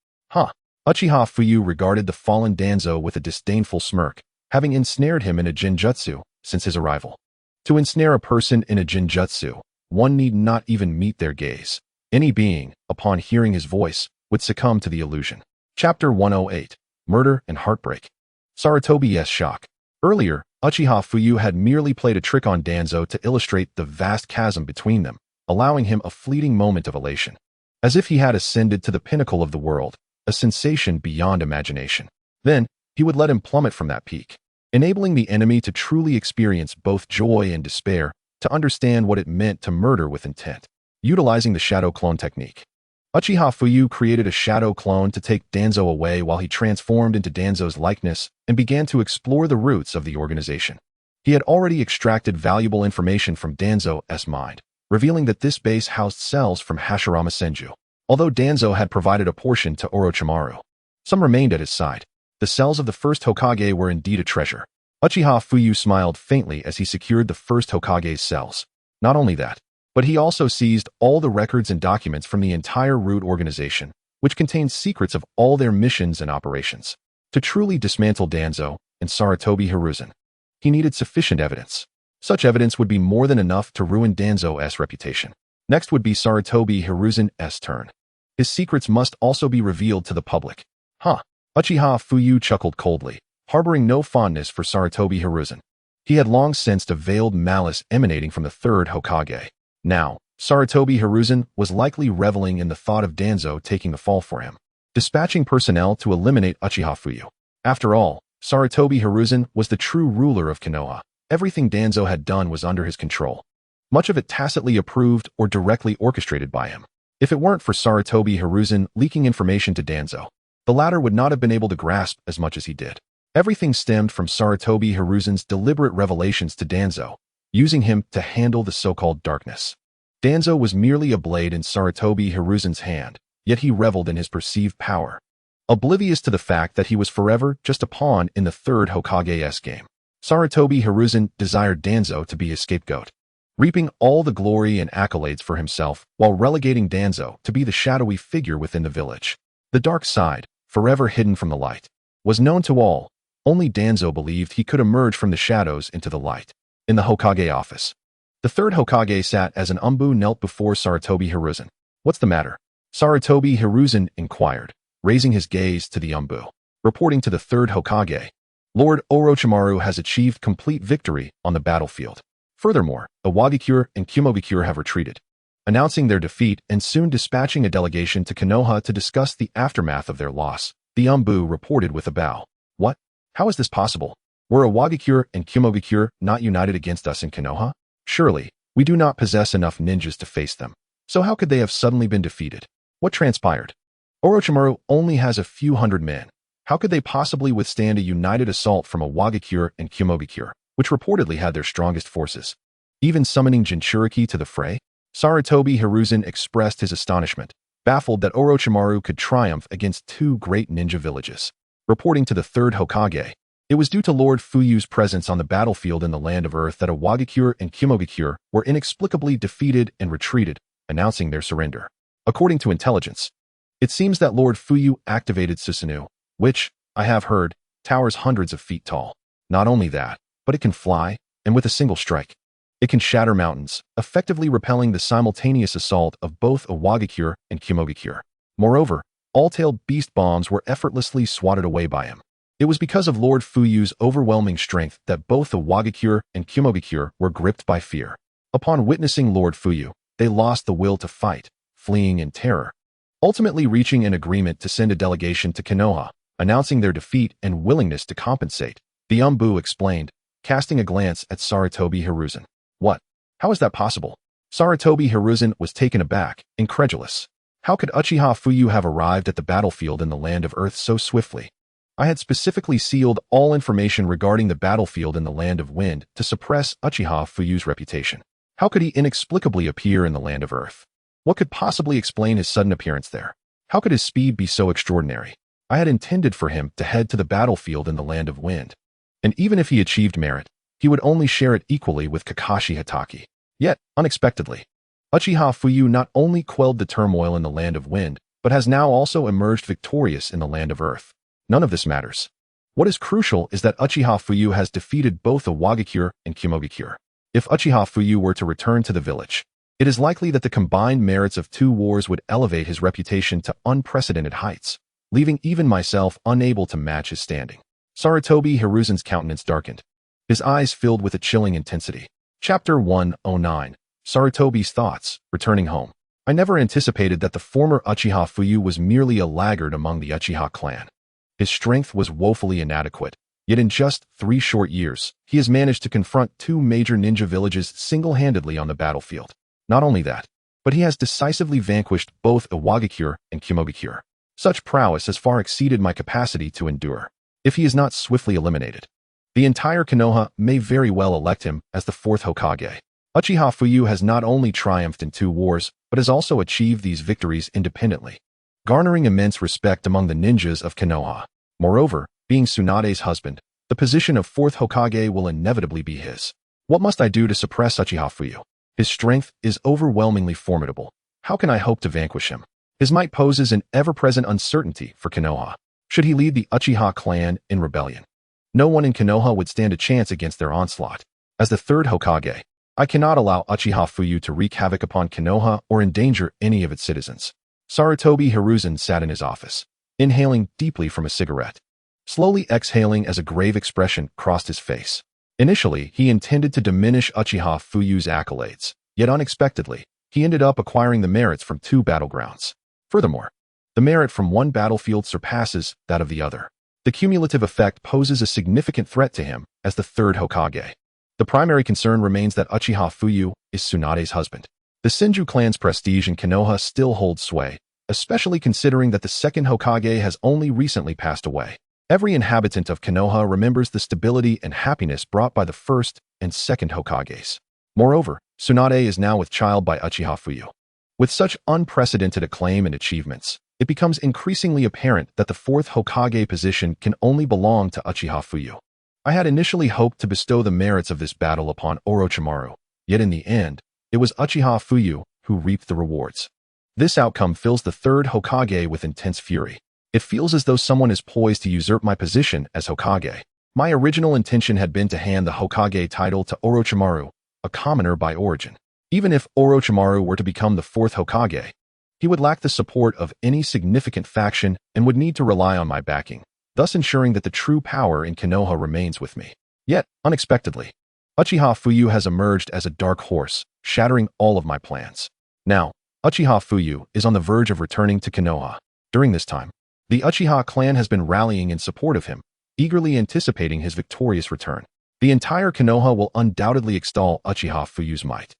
Uchiha Fuyu regarded the fallen Danzo with a disdainful smirk, having ensnared him in a genjutsu since his arrival. To ensnare a person in a genjutsu, one need not even meet their gaze. Any being, upon hearing his voice, would succumb to the illusion. Chapter 108. Murder and Heartbreak. Sarutobi's shock. Earlier, Uchiha Fuyu had merely played a trick on Danzo to illustrate the vast chasm between them, allowing him a fleeting moment of elation. As if he had ascended to the pinnacle of the world, a sensation beyond imagination. Then, he would let him plummet from that peak, enabling the enemy to truly experience both joy and despair, to understand what it meant to murder with intent. Utilizing the shadow clone technique, Uchiha Fuyu created a shadow clone to take Danzo away while he transformed into Danzo's likeness and began to explore the roots of the organization. He had already extracted valuable information from Danzo's mind, revealing that this base housed cells from Hashirama Senju. Although Danzo had provided a portion to Orochimaru, some remained at his side. The cells of the First Hokage were indeed a treasure. Uchiha Fuyu smiled faintly as he secured the First Hokage's cells. Not only that, but he also seized all the records and documents from the entire Root organization, which contained secrets of all their missions and operations. To truly dismantle Danzo and Sarutobi Hiruzen, he needed sufficient evidence. Such evidence would be more than enough to ruin Danzo's reputation. Next would be Sarutobi Hiruzen's turn. His secrets must also be revealed to the public. Uchiha Fuyu chuckled coldly, harboring no fondness for Sarutobi Hiruzen. He had long sensed a veiled malice emanating from the third Hokage. Now, Sarutobi Hiruzen was likely reveling in the thought of Danzo taking the fall for him, dispatching personnel to eliminate Uchiha Fuyu. After all, Sarutobi Hiruzen was the true ruler of Konoha. Everything Danzo had done was under his control, much of it tacitly approved or directly orchestrated by him. If it weren't for Sarutobi Hiruzen leaking information to Danzo, the latter would not have been able to grasp as much as he did. Everything stemmed from Sarutobi Hiruzen's deliberate revelations to Danzo, using him to handle the so-called darkness. Danzo was merely a blade in Sarutobi Hiruzen's hand, yet he reveled in his perceived power, oblivious to the fact that he was forever just a pawn in the third Hokage's game. Sarutobi Hiruzen desired Danzo to be his scapegoat, reaping all the glory and accolades for himself while relegating Danzo to be the shadowy figure within the village. The dark side, forever hidden from the light, was known to all. Only Danzo believed he could emerge from the shadows into the light. In the Hokage office, the third Hokage sat as an umbu knelt before Sarutobi Hiruzen. "What's the matter?" Sarutobi Hiruzen inquired, raising his gaze to the umbu. Reporting to the third Hokage, Lord Orochimaru has achieved complete victory on the battlefield. Furthermore, Awakens and Kumogakure have retreated, announcing their defeat and soon dispatching a delegation to Konoha to discuss the aftermath of their loss. The umbu reported with a bow. "What? How is this possible? Were Awakens and Kumogakure not united against us in Konoha? Surely, we do not possess enough ninjas to face them. So how could they have suddenly been defeated? What transpired? Orochimaru only has a few hundred men. How could they possibly withstand a united assault from Awakens and Kumogakure, which reportedly had their strongest forces, even summoning Jinchuriki to the fray?" Sarutobi Hiruzen expressed his astonishment, baffled that Orochimaru could triumph against two great ninja villages. Reporting to the third Hokage, it was due to Lord Fuyu's presence on the battlefield in the Land of Earth that Awakens and Kumogakure were inexplicably defeated and retreated, announcing their surrender. According to intelligence, it seems that Lord Fuyu activated Tsunade, which, I have heard, towers hundreds of feet tall. Not only that, but it can fly, and with a single strike, it can shatter mountains, effectively repelling the simultaneous assault of both Awakens and Kumogakure. Moreover, all-tailed beast bombs were effortlessly swatted away by him. It was because of Lord Fuyu's overwhelming strength that both Awakens and Kumogakure were gripped by fear. Upon witnessing Lord Fuyu, they lost the will to fight, fleeing in terror, ultimately reaching an agreement to send a delegation to Konoha, announcing their defeat and willingness to compensate. The umbu explained, casting a glance at Sarutobi Hiruzen. "What? How is that possible?" Sarutobi Hiruzen was taken aback, incredulous. How could Uchiha Fuyu have arrived at the battlefield in the Land of Earth so swiftly? I had specifically sealed all information regarding the battlefield in the Land of Wind to suppress Uchiha Fuyu's reputation. How could he inexplicably appear in the Land of Earth? What could possibly explain his sudden appearance there? How could his speed be so extraordinary? I had intended for him to head to the battlefield in the Land of Wind, and even if he achieved merit, he would only share it equally with Kakashi Hatake. Yet, unexpectedly, Uchiha Fuyu not only quelled the turmoil in the Land of Wind, but has now also emerged victorious in the Land of Earth. None of this matters. What is crucial is that Uchiha Fuyu has defeated both Awakens and Kumogakure. If Uchiha Fuyu were to return to the village, it is likely that the combined merits of two wars would elevate his reputation to unprecedented heights, leaving even myself unable to match his standing. Sarutobi Hiruzen's countenance darkened. His eyes filled with a chilling intensity. Chapter 109. Sarutobi's thoughts, returning home. I never anticipated that the former Uchiha Fuyu was merely a laggard among the Uchiha clan. His strength was woefully inadequate, yet in just 3 short years, he has managed to confront 2 major ninja villages single-handedly on the battlefield. Not only that, but he has decisively vanquished both Awakens and Kumogakure. Such prowess has far exceeded my capacity to endure. If he is not swiftly eliminated, the entire Konoha may very well elect him as the fourth Hokage. Uchiha Fuyu has not only triumphed in 2 wars, but has also achieved these victories independently, garnering immense respect among the ninjas of Konoha. Moreover, being Tsunade's husband, the position of fourth Hokage will inevitably be his. What must I do to suppress Uchiha Fuyu? His strength is overwhelmingly formidable. How can I hope to vanquish him? His might poses an ever-present uncertainty for Konoha. Should he lead the Uchiha clan in rebellion, no one in Konoha would stand a chance against their onslaught. As the third Hokage, I cannot allow Uchiha Fuyu to wreak havoc upon Konoha or endanger any of its citizens. Sarutobi Hiruzen sat in his office, inhaling deeply from a cigarette. slowly exhaling as a grave expression crossed his face. Initially, he intended to diminish Uchiha Fuyu's accolades, yet unexpectedly, he ended up acquiring the merits from 2 battlegrounds. Furthermore, the merit from one battlefield surpasses that of the other. The cumulative effect poses a significant threat to him as the 3rd Hokage. The primary concern remains that Uchiha Fuyu is Tsunade's husband. The Senju clan's prestige in Konoha still holds sway, especially considering that the 2nd Hokage has only recently passed away. Every inhabitant of Konoha remembers the stability and happiness brought by the 1st and 2nd Hokages. Moreover, Tsunade is now with child by Uchiha Fuyu. With such unprecedented acclaim and achievements, it becomes increasingly apparent that the 4th Hokage position can only belong to Uchiha Fuyu. I had initially hoped to bestow the merits of this battle upon Orochimaru, yet in the end, it was Uchiha Fuyu who reaped the rewards. This outcome fills the 3rd Hokage with intense fury. It feels as though someone is poised to usurp my position as Hokage. My original intention had been to hand the Hokage title to Orochimaru, a commoner by origin. Even if Orochimaru were to become the 4th Hokage, he would lack the support of any significant faction and would need to rely on my backing, thus ensuring that the true power in Konoha remains with me. Yet, unexpectedly, Uchiha Fuyu has emerged as a dark horse, shattering all of my plans. Now, Uchiha Fuyu is on the verge of returning to Konoha. During this time, the Uchiha clan has been rallying in support of him, eagerly anticipating his victorious return. The entire Konoha will undoubtedly extol Uchiha Fuyu's might.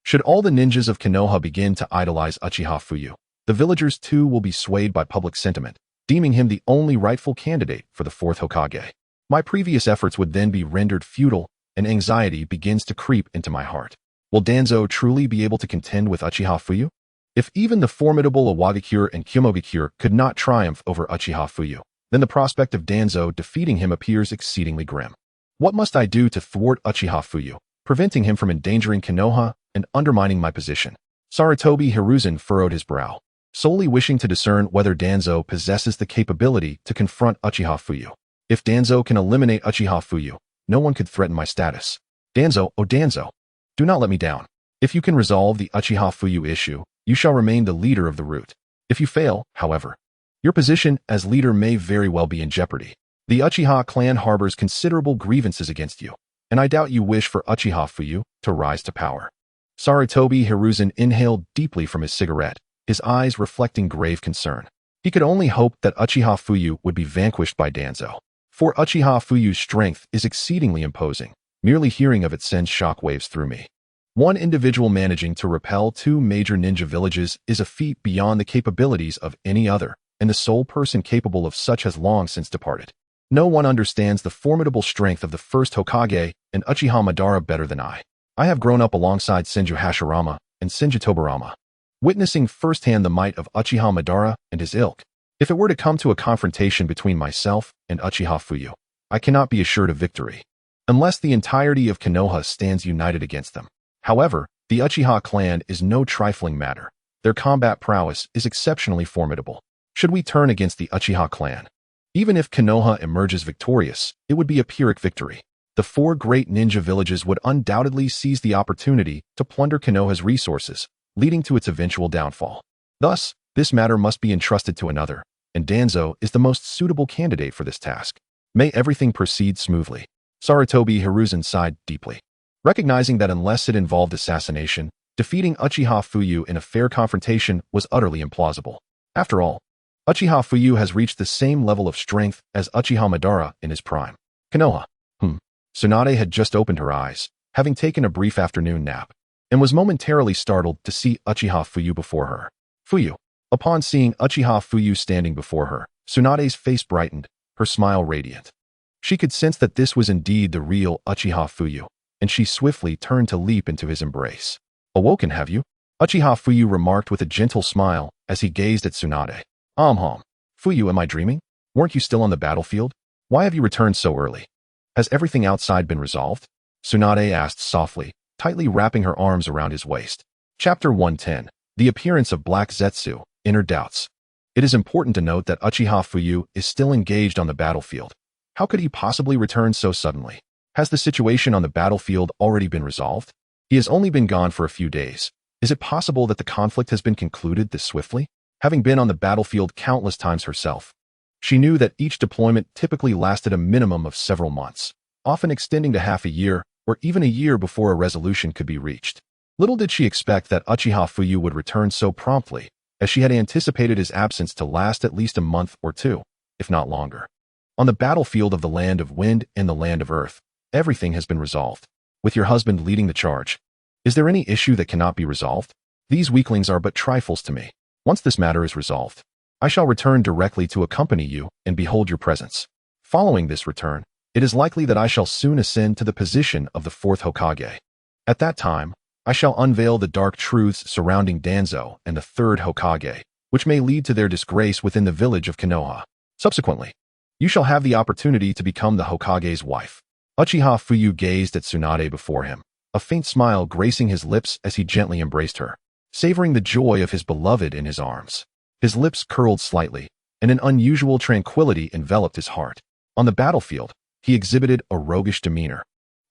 Should all the ninjas of Konoha begin to idolize Uchiha Fuyu, the villagers too will be swayed by public sentiment, deeming him the only rightful candidate for the 4th Hokage. My previous efforts would then be rendered futile, and anxiety begins to creep into my heart. Will Danzo truly be able to contend with Uchiha Fuyu? If even the formidable Awakens and Kyomogakure could not triumph over Uchiha Fuyu, then the prospect of Danzo defeating him appears exceedingly grim. What must I do to thwart Uchiha Fuyu, preventing him from endangering Konoha and undermining my position? Sarutobi Hiruzen furrowed his brow, solely wishing to discern whether Danzo possesses the capability to confront Uchiha Fuyu. If Danzo can eliminate Uchiha Fuyu, no one could threaten my status. Danzo, oh Danzo, do not let me down. If you can resolve the Uchiha Fuyu issue, you shall remain the leader of the root. If you fail, however, your position as leader may very well be in jeopardy. The Uchiha clan harbors considerable grievances against you, and I doubt you wish for Uchiha Fuyu to rise to power. Sarutobi Hiruzen inhaled deeply from his cigarette, his eyes reflecting grave concern. He could only hope that Uchiha Fuyu would be vanquished by Danzo. For Uchiha Fuyu's strength is exceedingly imposing. Merely hearing of it sends shockwaves through me. One individual managing to repel 2 major ninja villages is a feat beyond the capabilities of any other, and the sole person capable of such has long since departed. No one understands the formidable strength of the 1st Hokage and Uchiha Madara better than I. I have grown up alongside Senju Hashirama and Senju Tobirama, witnessing firsthand the might of Uchiha Madara and his ilk. If it were to come to a confrontation between myself and Uchiha Fuyu, I cannot be assured of victory, unless the entirety of Konoha stands united against them. However, the Uchiha clan is no trifling matter. Their combat prowess is exceptionally formidable. Should we turn against the Uchiha clan? Even if Konoha emerges victorious, it would be a Pyrrhic victory. The 4 great ninja villages would undoubtedly seize the opportunity to plunder Konoha's resources, leading to its eventual downfall. Thus, this matter must be entrusted to another, and Danzo is the most suitable candidate for this task. May everything proceed smoothly. Sarutobi Hiruzen sighed deeply, recognizing that unless it involved assassination, defeating Uchiha Fuyu in a fair confrontation was utterly implausible. After all, Uchiha Fuyu has reached the same level of strength as Uchiha Madara in his prime. Konoha. Tsunade had just opened her eyes, having taken a brief afternoon nap, and was momentarily startled to see Uchiha Fuyu before her. Fuyu. Upon seeing Uchiha Fuyu standing before her, Tsunade's face brightened, her smile radiant. She could sense that this was indeed the real Uchiha Fuyu, and she swiftly turned to leap into his embrace. Awoken, have you? Uchiha Fuyu remarked with a gentle smile as he gazed at Tsunade. Fuyu, am I dreaming? Weren't you still on the battlefield? Why have you returned so early? Has everything outside been resolved? Tsunade asked softly, tightly wrapping her arms around his waist. Chapter 110. The appearance of Black Zetsu, Inner Doubts. It is important to note that Uchiha Fuyu is still engaged on the battlefield. How could he possibly return so suddenly? Has the situation on the battlefield already been resolved? He has only been gone for a few days. Is it possible that the conflict has been concluded this swiftly? Having been on the battlefield countless times herself, She knew that each deployment typically lasted a minimum of several months, often extending to half a year or even a year before a resolution could be reached. Little did she expect that Uchiha Fuyu would return so promptly, as she had anticipated his absence to last at least a month or two, if not longer. On the battlefield of the land of wind and the land of earth, everything has been resolved, with your husband leading the charge. Is there any issue that cannot be resolved? These weaklings are but trifles to me. Once this matter is resolved, I shall return directly to accompany you and behold your presence. Following this return, it is likely that I shall soon ascend to the position of the Fourth Hokage. At that time, I shall unveil the dark truths surrounding Danzo and the Third Hokage, which may lead to their disgrace within the village of Konoha. Subsequently, you shall have the opportunity to become the Hokage's wife. Uchiha Fuyu gazed at Tsunade before him, a faint smile gracing his lips as he gently embraced her, savoring the joy of his beloved in his arms. His lips curled slightly, and an unusual tranquility enveloped his heart. On the battlefield, he exhibited a roguish demeanor,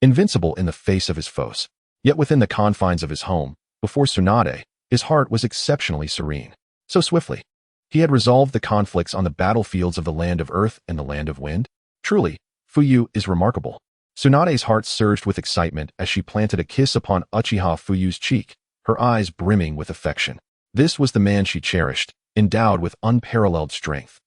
invincible in the face of his foes. Yet within the confines of his home, before Tsunade, his heart was exceptionally serene. So swiftly, he had resolved the conflicts on the battlefields of the land of earth and the land of wind. Truly, Fuyu is remarkable. Tsunade's heart surged with excitement as she planted a kiss upon Uchiha Fuyu's cheek, her eyes brimming with affection. This was the man she cherished, endowed with unparalleled strength.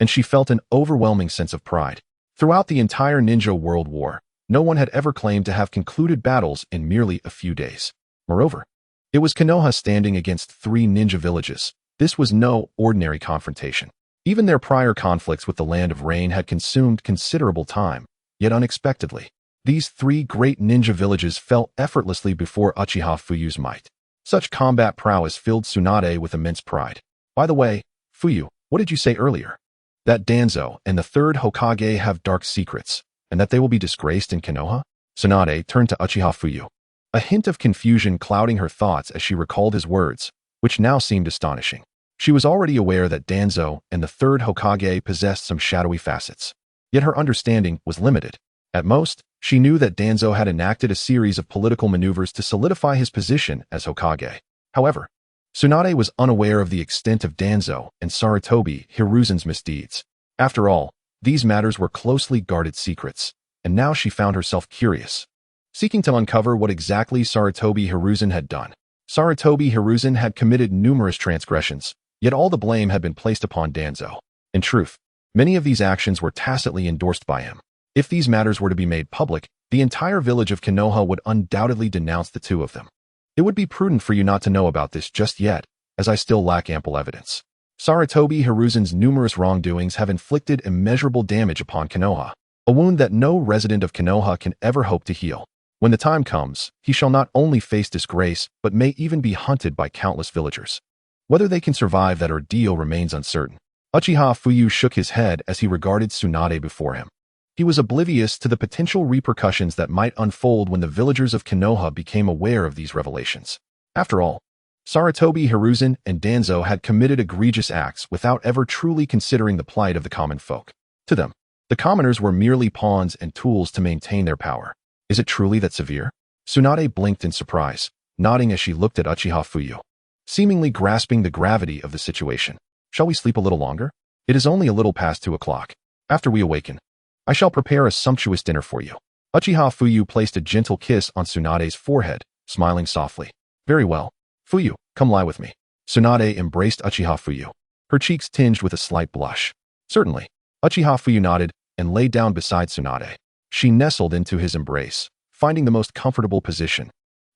And she felt an overwhelming sense of pride. Throughout the entire ninja world war, no one had ever claimed to have concluded battles in merely a few days. Moreover, it was Konoha standing against 3 ninja villages. This was no ordinary confrontation. Even their prior conflicts with the Land of Rain had consumed considerable time, yet unexpectedly, these 3 great ninja villages fell effortlessly before Uchiha Fuyu's might. Such combat prowess filled Tsunade with immense pride. By the way, Fuyu, what did you say earlier? That Danzo and the Third Hokage have dark secrets, and that they will be disgraced in Konoha? Tsunade turned to Uchiha Fuyu, a hint of confusion clouding her thoughts as she recalled his words, which now seemed astonishing. She was already aware that Danzo and the Third Hokage possessed some shadowy facets, yet her understanding was limited. At most, she knew that Danzo had enacted a series of political maneuvers to solidify his position as Hokage. However, Tsunade was unaware of the extent of Danzo and Sarutobi Hiruzen's misdeeds. After all, these matters were closely guarded secrets, and now she found herself curious, seeking to uncover what exactly Sarutobi Hiruzen had done. Sarutobi Hiruzen had committed numerous transgressions, yet all the blame had been placed upon Danzo. In truth, many of these actions were tacitly endorsed by him. If these matters were to be made public, the entire village of Konoha would undoubtedly denounce the 2 of them. It would be prudent for you not to know about this just yet, as I still lack ample evidence. Sarutobi Hiruzen's numerous wrongdoings have inflicted immeasurable damage upon Konoha, a wound that no resident of Konoha can ever hope to heal. When the time comes, he shall not only face disgrace, but may even be hunted by countless villagers. Whether they can survive that ordeal remains uncertain. Uchiha Fuyu shook his head as he regarded Tsunade before him. He was oblivious to the potential repercussions that might unfold when the villagers of Konoha became aware of these revelations. After all, Sarutobi Hiruzen and Danzo had committed egregious acts without ever truly considering the plight of the common folk. To them, the commoners were merely pawns and tools to maintain their power. Is it truly that severe? Tsunade blinked in surprise, nodding as she looked at Uchiha Fuyu, seemingly grasping the gravity of the situation. Shall we sleep a little longer? It is only a little past 2 o'clock. After we awaken, I shall prepare a sumptuous dinner for you. Uchiha Fuyu placed a gentle kiss on Tsunade's forehead, smiling softly. Very well. Fuyu, come lie with me. Tsunade embraced Uchiha Fuyu, her cheeks tinged with a slight blush. Certainly. Uchiha Fuyu nodded and lay down beside Tsunade. She nestled into his embrace, finding the most comfortable position,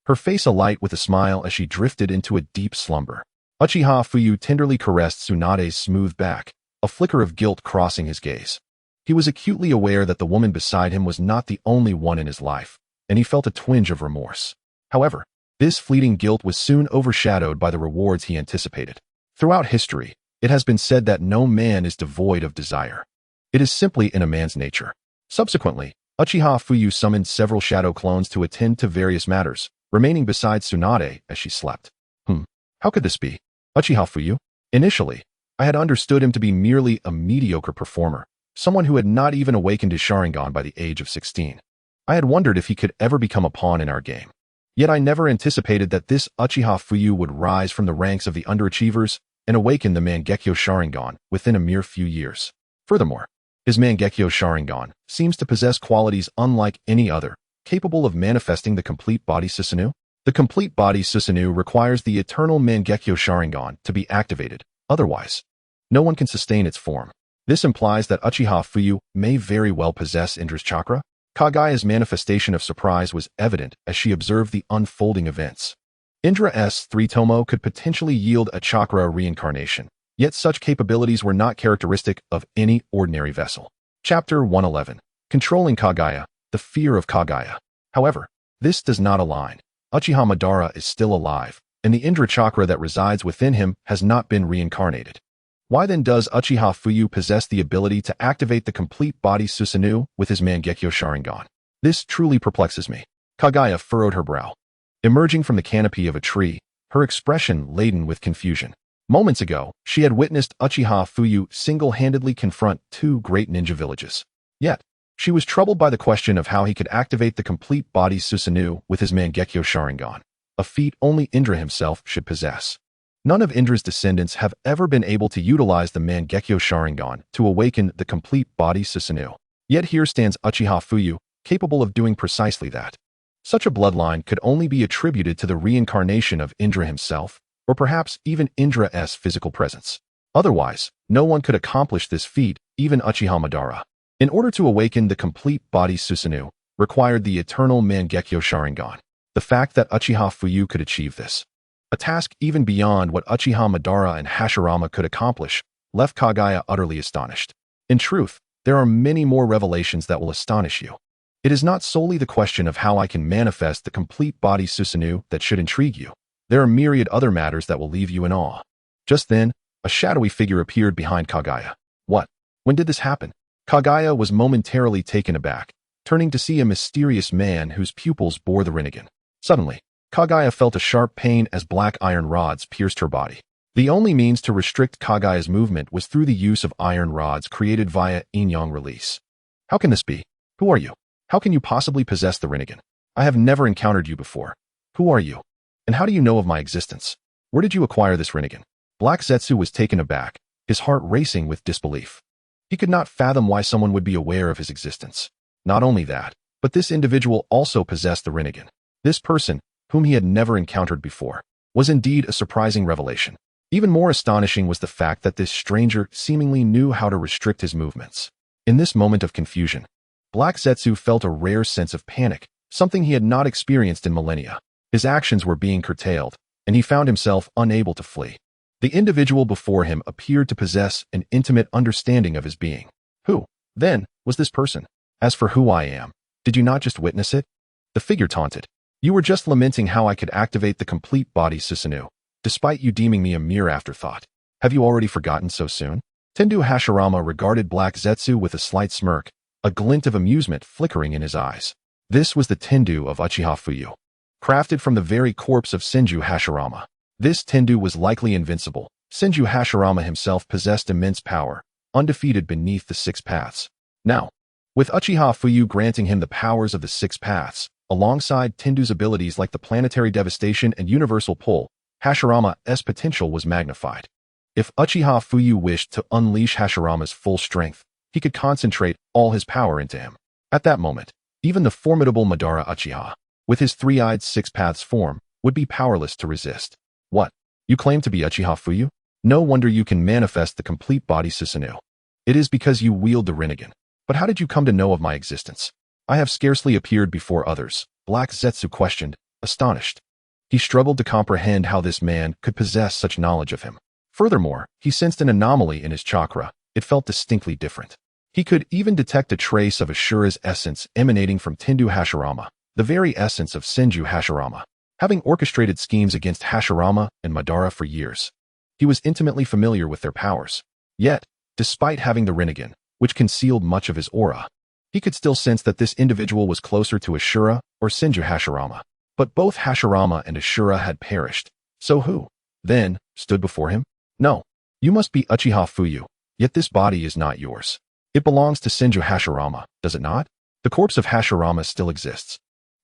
her face alight with a smile as she drifted into a deep slumber. Uchiha Fuyu tenderly caressed Tsunade's smooth back, a flicker of guilt crossing his gaze. He was acutely aware that the woman beside him was not the only one in his life, and he felt a twinge of remorse. However, this fleeting guilt was soon overshadowed by the rewards he anticipated. Throughout history, it has been said that no man is devoid of desire. It is simply in a man's nature. Subsequently, Uchiha Fuyu summoned several shadow clones to attend to various matters, remaining beside Tsunade as she slept. How could this be? Uchiha Fuyu? Initially, I had understood him to be merely a mediocre performer, someone who had not even awakened his Sharingan by the age of 16. I had wondered if he could ever become a pawn in our game. Yet I never anticipated that this Uchiha Fuyu would rise from the ranks of the underachievers and awaken the Mangekyo Sharingan within a mere few years. Furthermore, his Mangekyo Sharingan seems to possess qualities unlike any other, capable of manifesting the complete body Susanoo. The complete body Susanoo requires the eternal Mangekyo Sharingan to be activated, otherwise, no one can sustain its form. This implies that Uchiha Fuyu may very well possess Indra's chakra. Kagaya's manifestation of surprise was evident as she observed the unfolding events. Indra's 3-tomo could potentially yield a chakra reincarnation, yet such capabilities were not characteristic of any ordinary vessel. Chapter 111. Controlling Kagaya, the fear of Kagaya. However, this does not align. Uchiha Madara is still alive, and the Indra chakra that resides within him has not been reincarnated. Why then does Uchiha Fuyu possess the ability to activate the complete body Susanoo with his Mangekyo Sharingan? This truly perplexes me. Kagaya furrowed her brow. Emerging from the canopy of a tree, her expression laden with confusion. Moments ago, she had witnessed Uchiha Fuyu single-handedly confront 2 great ninja villages. Yet, she was troubled by the question of how he could activate the complete body Susanoo with his Mangekyo Sharingan, a feat only Indra himself should possess. None of Indra's descendants have ever been able to utilize the Mangekyo Sharingan to awaken the complete body Susanoo. Yet here stands Uchiha Fuyu, capable of doing precisely that. Such a bloodline could only be attributed to the reincarnation of Indra himself, or perhaps even Indra's physical presence. Otherwise, no one could accomplish this feat, even Uchiha Madara. In order to awaken the complete body Susanoo, required the eternal Mangekyo Sharingan. The fact that Uchiha Fuyu could achieve this, a task even beyond what Uchiha Madara and Hashirama could accomplish, left Kagaya utterly astonished. In truth, there are many more revelations that will astonish you. It is not solely the question of how I can manifest the complete body Susanoo that should intrigue you. There are myriad other matters that will leave you in awe. Just then, a shadowy figure appeared behind Kagaya. What? When did this happen? Kagaya was momentarily taken aback, turning to see a mysterious man whose pupils bore the Rinnegan. Suddenly, Kagaya felt a sharp pain as black iron rods pierced her body. The only means to restrict Kagaya's movement was through the use of iron rods created via yin-yang release. How can this be? Who are you? How can you possibly possess the Rinnegan? I have never encountered you before. Who are you? And how do you know of my existence? Where did you acquire this Rinnegan? Black Zetsu was taken aback, his heart racing with disbelief. He could not fathom why someone would be aware of his existence. Not only that, but this individual also possessed the Rinnegan. This person, whom he had never encountered before, was indeed a surprising revelation. Even more astonishing was the fact that this stranger seemingly knew how to restrict his movements. In this moment of confusion, Black Zetsu felt a rare sense of panic, something he had not experienced in millennia. His actions were being curtailed, and he found himself unable to flee. The individual before him appeared to possess an intimate understanding of his being. Who, then, was this person? As for who I am, did you not just witness it? The figure taunted. You were just lamenting how I could activate the complete body Susanoo, despite you deeming me a mere afterthought. Have you already forgotten so soon? Tendu Hashirama regarded Black Zetsu with a slight smirk, a glint of amusement flickering in his eyes. This was the Tendu of Uchiha Fuyu. Crafted from the very corpse of Senju Hashirama. This Tendu was likely invincible. Senju Hashirama himself possessed immense power, undefeated beneath the 6 paths. Now, with Uchiha Fuyu granting him the powers of the 6 paths, alongside Tendu's abilities like the planetary devastation and universal pull, Hashirama's potential was magnified. If Uchiha Fuyu wished to unleash Hashirama's full strength, he could concentrate all his power into him. At that moment, even the formidable Madara Uchiha, with his 3-eyed 6 paths form, would be powerless to resist. What? You claim to be Uchiha Fuyu? No wonder you can manifest the complete body Susanoo. It is because you wield the Rinnegan. But how did you come to know of my existence? I have scarcely appeared before others, Black Zetsu questioned, astonished. He struggled to comprehend how this man could possess such knowledge of him. Furthermore, he sensed an anomaly in his chakra. It felt distinctly different. He could even detect a trace of Ashura's essence emanating from Tendu Hashirama, the very essence of Senju Hashirama. Having orchestrated schemes against Hashirama and Madara for years, he was intimately familiar with their powers. Yet, despite having the Rinnegan, which concealed much of his aura, he could still sense that this individual was closer to Ashura or Senju Hashirama. But both Hashirama and Ashura had perished. So who, then, stood before him? No, you must be Uchiha Fuyu, yet this body is not yours. It belongs to Senju Hashirama, does it not? The corpse of Hashirama still exists.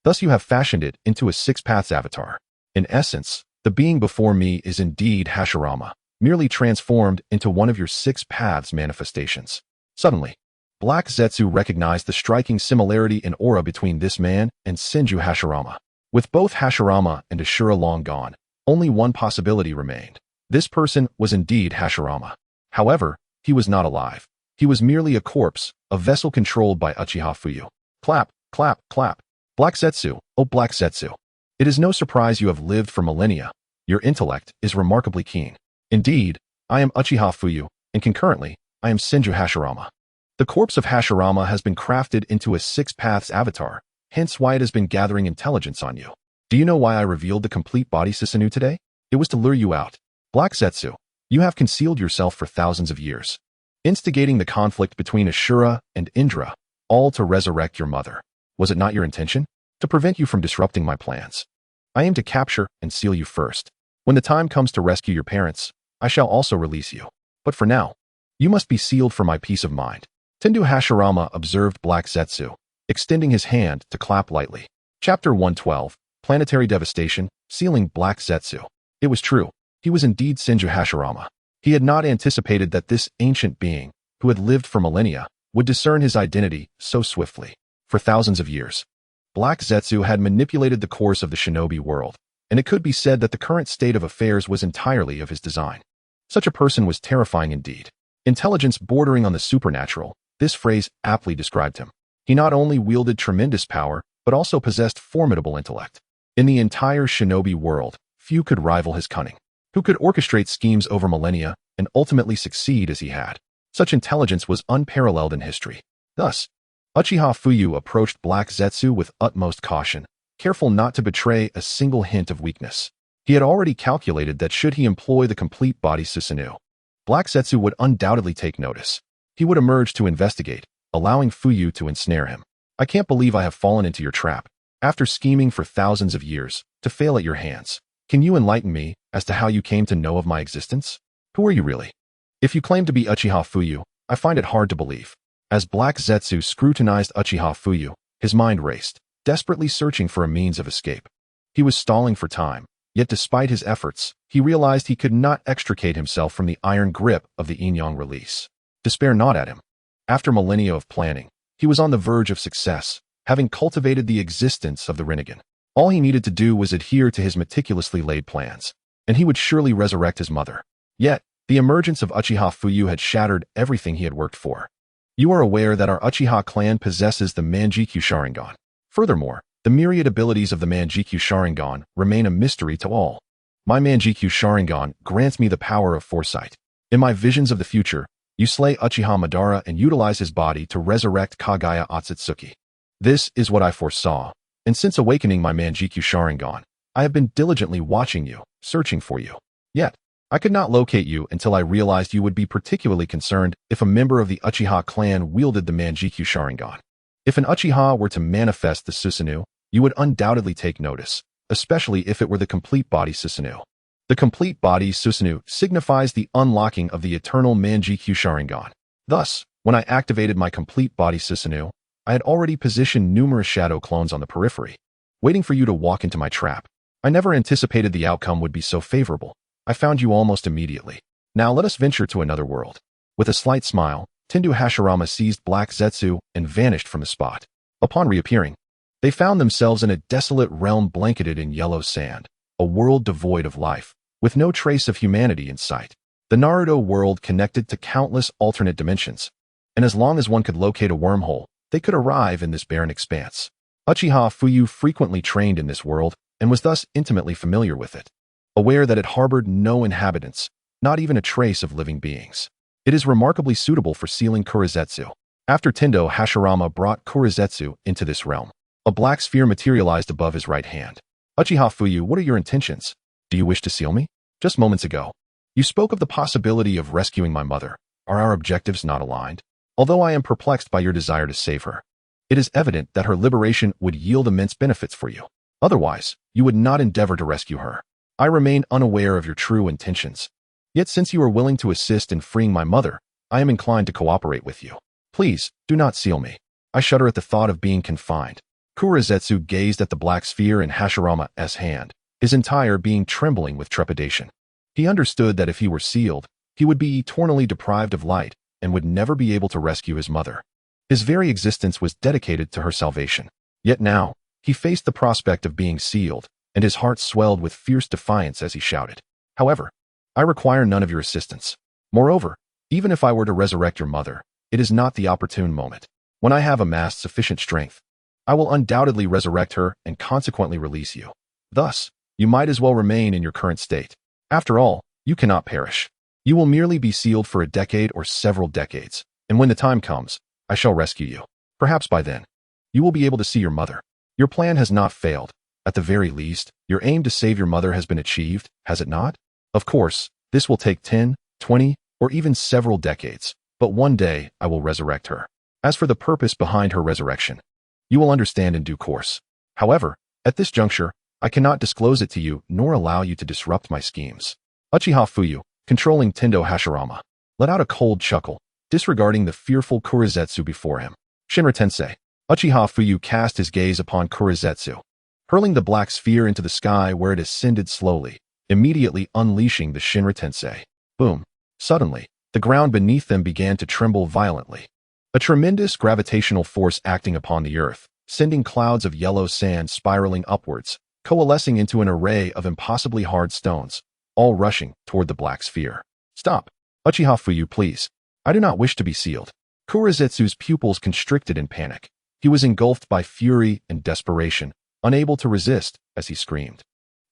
Thus you have fashioned it into a 6 paths avatar. In essence, the being before me is indeed Hashirama, merely transformed into one of your 6 paths manifestations. Suddenly, Black Zetsu recognized the striking similarity in aura between this man and Senju Hashirama. With both Hashirama and Ashura long gone, only one possibility remained. This person was indeed Hashirama. However, he was not alive. He was merely a corpse, a vessel controlled by Uchiha Fuyu. Clap, clap, clap. Black Zetsu, oh Black Zetsu. It is no surprise you have lived for millennia. Your intellect is remarkably keen. Indeed, I am Uchiha Fuyu, and concurrently, I am Senju Hashirama. The corpse of Hashirama has been crafted into a Six Paths avatar, hence why it has been gathering intelligence on you. Do you know why I revealed the complete body Susanoo today? It was to lure you out. Black Zetsu, you have concealed yourself for thousands of years, instigating the conflict between Ashura and Indra, all to resurrect your mother. Was it not your intention? To prevent you from disrupting my plans. I aim to capture and seal you first. When the time comes to rescue your parents, I shall also release you. But for now, you must be sealed for my peace of mind. Tendu Hashirama observed Black Zetsu, extending his hand to clap lightly. Chapter 112, Planetary Devastation, Sealing Black Zetsu. It was true. He was indeed Senju Hashirama. He had not anticipated that this ancient being, who had lived for millennia, would discern his identity so swiftly. For thousands of years, Black Zetsu had manipulated the course of the shinobi world, and it could be said that the current state of affairs was entirely of his design. Such a person was terrifying indeed. Intelligence bordering on the supernatural, this phrase aptly described him. He not only wielded tremendous power, but also possessed formidable intellect. In the entire shinobi world, few could rival his cunning. Who could orchestrate schemes over millennia and ultimately succeed as he had? Such intelligence was unparalleled in history. Thus, Uchiha Fuyu approached Black Zetsu with utmost caution, careful not to betray a single hint of weakness. He had already calculated that should he employ the complete body Susanoo, Black Zetsu would undoubtedly take notice. He would emerge to investigate, allowing Fuyu to ensnare him. I can't believe I have fallen into your trap. After scheming for thousands of years, to fail at your hands. Can you enlighten me as to how you came to know of my existence? Who are you really? If you claim to be Uchiha Fuyu, I find it hard to believe. As Black Zetsu scrutinized Uchiha Fuyu, his mind raced, desperately searching for a means of escape. He was stalling for time, yet despite his efforts, he realized he could not extricate himself from the iron grip of the Yin-Yang release. Despair gnawed at him. After millennia of planning, he was on the verge of success, having cultivated the existence of the Rinnegan. All he needed to do was adhere to his meticulously laid plans, and he would surely resurrect his mother. Yet, the emergence of Uchiha Fuyu had shattered everything he had worked for. You are aware that our Uchiha clan possesses the Manjikyu Sharingan. Furthermore, the myriad abilities of the Manjikyu Sharingan remain a mystery to all. My Manjikyu Sharingan grants me the power of foresight. In my visions of the future, you slay Uchiha Madara and utilize his body to resurrect Kagaya Otsutsuki. This is what I foresaw, and since awakening my Manjikyu Sharingan, I have been diligently watching you, searching for you. Yet, I could not locate you until I realized you would be particularly concerned if a member of the Uchiha clan wielded the Manjikyu Sharingan. If an Uchiha were to manifest the Susanoo, you would undoubtedly take notice, especially if it were the complete body Susanoo. The complete body Susanoo signifies the unlocking of the eternal Manjikyu Sharingan. Thus, when I activated my complete body Susanoo, I had already positioned numerous shadow clones on the periphery, waiting for you to walk into my trap. I never anticipated the outcome would be so favorable. I found you almost immediately. Now let us venture to another world. With a slight smile, Tendu Hashirama seized Black Zetsu and vanished from the spot. Upon reappearing, they found themselves in a desolate realm blanketed in yellow sand, a world devoid of life, with no trace of humanity in sight. The Naruto world connected to countless alternate dimensions, and as long as one could locate a wormhole, they could arrive in this barren expanse. Uchiha Fuyu frequently trained in this world and was thus intimately familiar with it. Aware that it harbored no inhabitants, not even a trace of living beings. It is remarkably suitable for sealing Kurizetsu. After Tendo Hashirama brought Kurizetsu into this realm, a black sphere materialized above his right hand. Uchiha Fuyu, what are your intentions? Do you wish to seal me? Just moments ago, you spoke of the possibility of rescuing my mother. Are our objectives not aligned? Although I am perplexed by your desire to save her, it is evident that her liberation would yield immense benefits for you. Otherwise, you would not endeavor to rescue her. I remain unaware of your true intentions. Yet since you are willing to assist in freeing my mother, I am inclined to cooperate with you. Please, do not seal me. I shudder at the thought of being confined. Kurizetsu gazed at the black sphere in Hashirama's hand, his entire being trembling with trepidation. He understood that if he were sealed, he would be eternally deprived of light, and would never be able to rescue his mother. His very existence was dedicated to her salvation. Yet now, he faced the prospect of being sealed, and his heart swelled with fierce defiance as he shouted, "However, I require none of your assistance. Moreover, even if I were to resurrect your mother, it is not the opportune moment. When I have amassed sufficient strength, I will undoubtedly resurrect her and consequently release you. Thus, you might as well remain in your current state. After all, you cannot perish. You will merely be sealed for a decade or several decades, and when the time comes, I shall rescue you. Perhaps by then, you will be able to see your mother. Your plan has not failed. At the very least, your aim to save your mother has been achieved, has it not? Of course, this will take 10, 20, or even several decades, but one day I will resurrect her. As for the purpose behind her resurrection, you will understand in due course. However, at this juncture, I cannot disclose it to you nor allow you to disrupt my schemes." Uchiha Fuyu, controlling Tendo Hashirama, let out a cold chuckle, disregarding the fearful Kurizetsu before him. Shinra Tensei. Uchiha Fuyu cast his gaze upon Kurizetsu, hurling the black sphere into the sky where it ascended slowly, immediately unleashing the Shinra Tensei. Boom. Suddenly, the ground beneath them began to tremble violently. A tremendous gravitational force acting upon the earth, sending clouds of yellow sand spiraling upwards, coalescing into an array of impossibly hard stones, all rushing toward the black sphere. "Stop! Uchiha Fuyu, please. I do not wish to be sealed." Kurizetsu's pupils constricted in panic. He was engulfed by fury and desperation, unable to resist, as he screamed.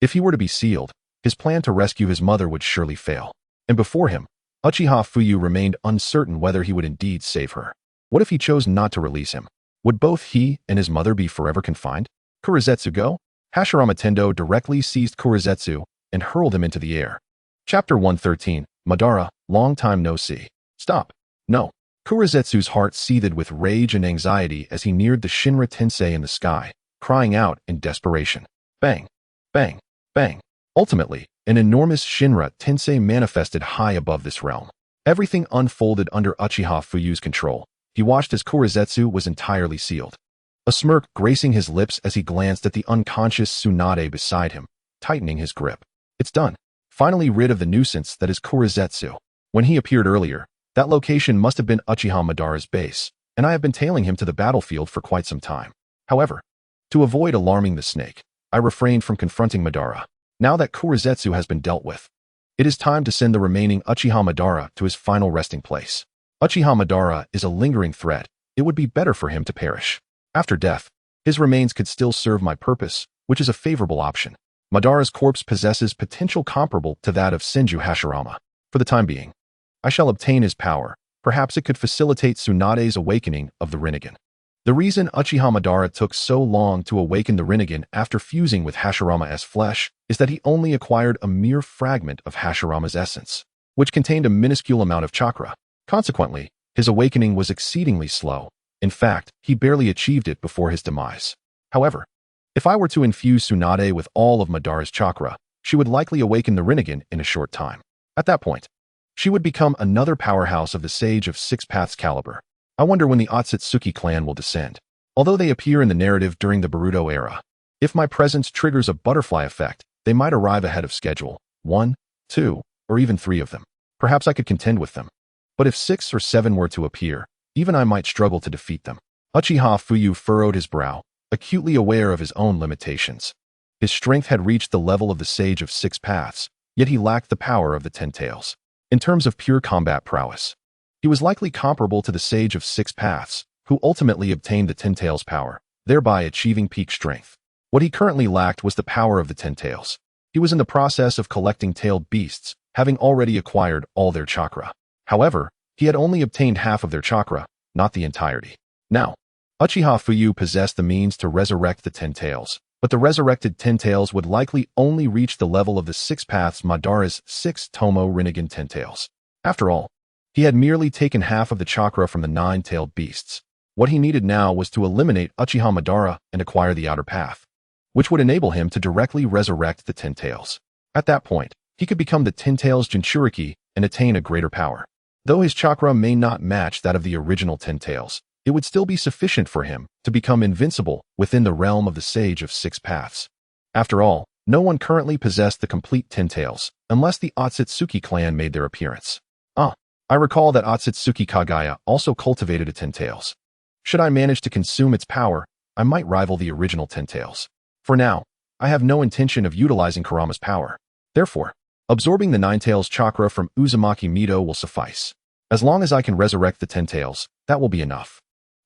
If he were to be sealed, his plan to rescue his mother would surely fail. And before him, Uchiha Fuyu remained uncertain whether he would indeed save her. What if he chose not to release him? Would both he and his mother be forever confined? Kurizetsu go? Hashirama Tendo directly seized Kurizetsu and hurled him into the air. Chapter 113, Madara, long time no see. Stop. No. Kurizetsu's heart seethed with rage and anxiety as he neared the Shinra Tensei in the sky, crying out in desperation. Bang. Bang. Bang. Ultimately, an enormous Shinra Tensei manifested high above this realm. Everything unfolded under Uchiha Fuyu's control. He watched as Kurizetsu was entirely sealed. A smirk gracing his lips as he glanced at the unconscious Tsunade beside him, tightening his grip. It's done. Finally rid of the nuisance that is Kurizetsu. When he appeared earlier, that location must have been Uchiha Madara's base, and I have been tailing him to the battlefield for quite some time. However, to avoid alarming the snake, I refrained from confronting Madara. Now that Kurizetsu has been dealt with, it is time to send the remaining Uchiha Madara to his final resting place. Uchiha Madara is a lingering threat. It would be better for him to perish. After death, his remains could still serve my purpose, which is a favorable option. Madara's corpse possesses potential comparable to that of Senju Hashirama. For the time being, I shall obtain his power. Perhaps it could facilitate Tsunade's awakening of the Rinnegan. The reason Uchiha Madara took so long to awaken the Rinnegan after fusing with Hashirama's flesh is that he only acquired a mere fragment of Hashirama's essence, which contained a minuscule amount of chakra. Consequently, his awakening was exceedingly slow. In fact, he barely achieved it before his demise. However, if I were to infuse Tsunade with all of Madara's chakra, she would likely awaken the Rinnegan in a short time. At that point, she would become another powerhouse of the Sage of Six Paths caliber. I wonder when the Otsutsuki clan will descend. Although they appear in the narrative during the Boruto era, if my presence triggers a butterfly effect, they might arrive ahead of schedule. 1, 2, or even 3 of them. Perhaps I could contend with them. But if 6 or 7 were to appear, even I might struggle to defeat them. Uchiha Fuyu furrowed his brow, acutely aware of his own limitations. His strength had reached the level of the Sage of Six Paths, yet he lacked the power of the Ten Tails. In terms of pure combat prowess, he was likely comparable to the Sage of Six Paths, who ultimately obtained the Ten Tails power, thereby achieving peak strength. What he currently lacked was the power of the Ten Tails. He was in the process of collecting tailed beasts, having already acquired all their chakra. However, he had only obtained half of their chakra, not the entirety. Now, Uchiha Fuyu possessed the means to resurrect the Ten Tails, but the resurrected Ten Tails would likely only reach the level of the Six Paths Madara's 6 Tomo Rinnegan Ten Tails. After all, he had merely taken half of the chakra from the 9-tailed beasts. What he needed now was to eliminate Uchiha Madara and acquire the outer path, which would enable him to directly resurrect the Ten Tails. At that point, he could become the Ten Tails Jinchuriki and attain a greater power. Though his chakra may not match that of the original Ten Tails, it would still be sufficient for him to become invincible within the realm of the Sage of Six Paths. After all, no one currently possessed the complete Ten Tails, unless the Otsutsuki clan made their appearance. I recall that Otsutsuki Kagaya also cultivated a Ten Tails. Should I manage to consume its power, I might rival the original Ten Tails. For now, I have no intention of utilizing Kurama's power. Therefore, absorbing the Nine Tails chakra from Uzumaki Mito will suffice. As long as I can resurrect the Ten Tails, that will be enough.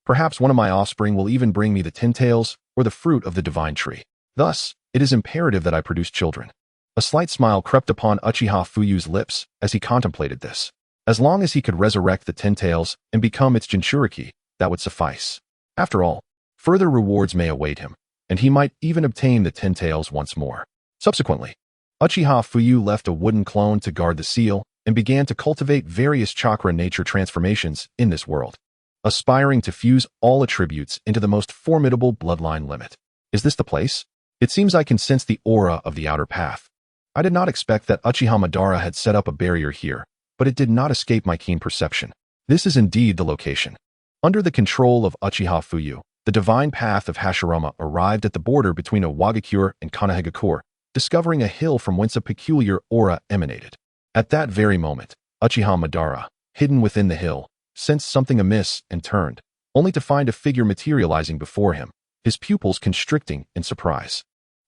Perhaps one of my offspring will even bring me the Ten Tails or the fruit of the divine tree. Thus, it is imperative that I produce children. A slight smile crept upon Uchiha Fuyu's lips as he contemplated this. As long as he could resurrect the Ten Tails and become its Jinchuriki, that would suffice. After all, further rewards may await him, and he might even obtain the Ten Tails once more. Subsequently, Uchiha Fuyu left a wooden clone to guard the seal and began to cultivate various chakra nature transformations in this world, aspiring to fuse all attributes into the most formidable bloodline limit. Is this the place? It seems I can sense the aura of the outer path. I did not expect that Uchiha Madara had set up a barrier here, but it did not escape my keen perception. This is indeed the location. Under the control of Uchiha Fuyu, the divine path of Hashirama arrived at the border between Awagakure and Konohagakure, discovering a hill from whence a peculiar aura emanated. At that very moment, Uchiha Madara, hidden within the hill, sensed something amiss and turned, only to find a figure materializing before him, his pupils constricting in surprise.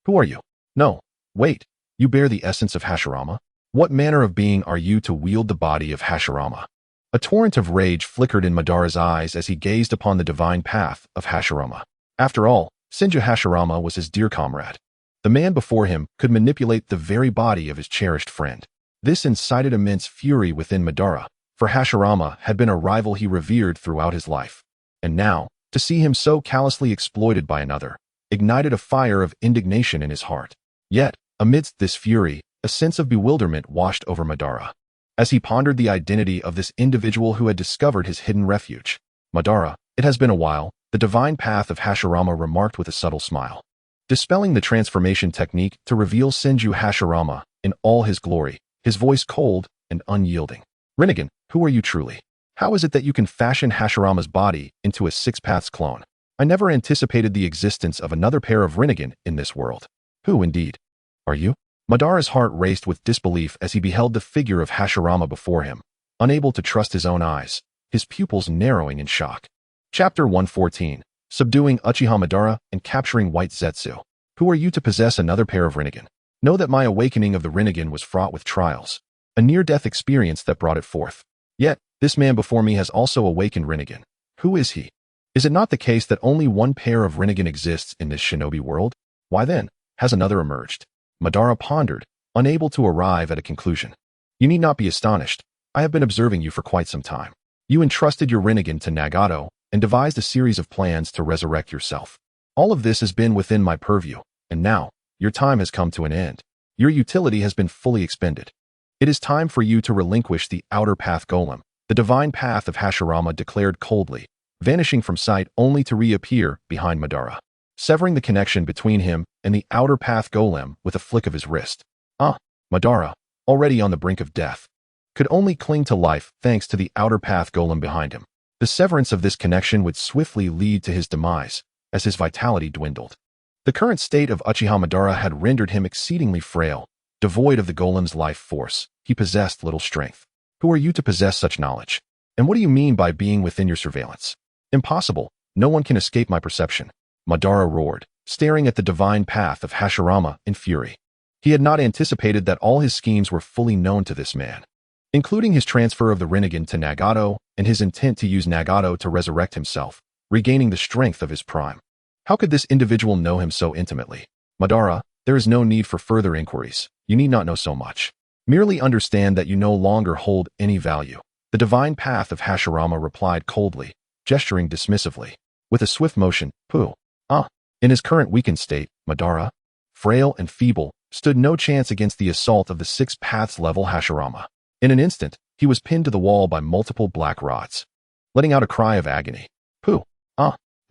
Who are you? No, wait, you bear the essence of Hashirama? What manner of being are you to wield the body of Hashirama? A torrent of rage flickered in Madara's eyes as he gazed upon the divine path of Hashirama. After all, Senju Hashirama was his dear comrade. The man before him could manipulate the very body of his cherished friend. This incited immense fury within Madara, for Hashirama had been a rival he revered throughout his life. And now, to see him so callously exploited by another, ignited a fire of indignation in his heart. Yet, amidst this fury, a sense of bewilderment washed over Madara. As he pondered the identity of this individual who had discovered his hidden refuge. Madara, it has been a while, the divine path of Hashirama remarked with a subtle smile. Dispelling the transformation technique to reveal Senju Hashirama in all his glory, his voice cold and unyielding. Rinnegan, who are you truly? How is it that you can fashion Hashirama's body into a Six Paths clone? I never anticipated the existence of another pair of Rinnegan in this world. Who, indeed, are you? Madara's heart raced with disbelief as he beheld the figure of Hashirama before him, unable to trust his own eyes, his pupils narrowing in shock. Chapter 114. Subduing Uchiha Madara and capturing White Zetsu. Who are you to possess another pair of Rinnegan? Know that my awakening of the Rinnegan was fraught with trials, a near-death experience that brought it forth. Yet, this man before me has also awakened Rinnegan. Who is he? Is it not the case that only one pair of Rinnegan exists in this shinobi world? Why then, has another emerged? Madara pondered, unable to arrive at a conclusion. You need not be astonished. I have been observing you for quite some time. You entrusted your Rinnegan to Nagato and devised a series of plans to resurrect yourself. All of this has been within my purview, and now, your time has come to an end. Your utility has been fully expended. It is time for you to relinquish the outer path golem. The divine path of Hashirama declared coldly, vanishing from sight only to reappear behind Madara, severing the connection between him and the outer path golem with a flick of his wrist. Madara, already on the brink of death, could only cling to life thanks to the outer path golem behind him. The severance of this connection would swiftly lead to his demise, as his vitality dwindled. The current state of Uchiha Madara had rendered him exceedingly frail, devoid of the golem's life force. He possessed little strength. Who are you to possess such knowledge? And what do you mean by being within your surveillance? Impossible. No one can escape my perception. Madara roared, staring at the divine path of Hashirama in fury. He had not anticipated that all his schemes were fully known to this man, including his transfer of the Rinnegan to Nagato and his intent to use Nagato to resurrect himself, regaining the strength of his prime. How could this individual know him so intimately? Madara, there is no need for further inquiries. You need not know so much. Merely understand that you no longer hold any value. The divine path of Hashirama replied coldly, gesturing dismissively. With a swift motion, in his current weakened state, Madara, frail and feeble, stood no chance against the assault of the Six Paths level Hashirama. In an instant, he was pinned to the wall by multiple black rods. Letting out a cry of agony.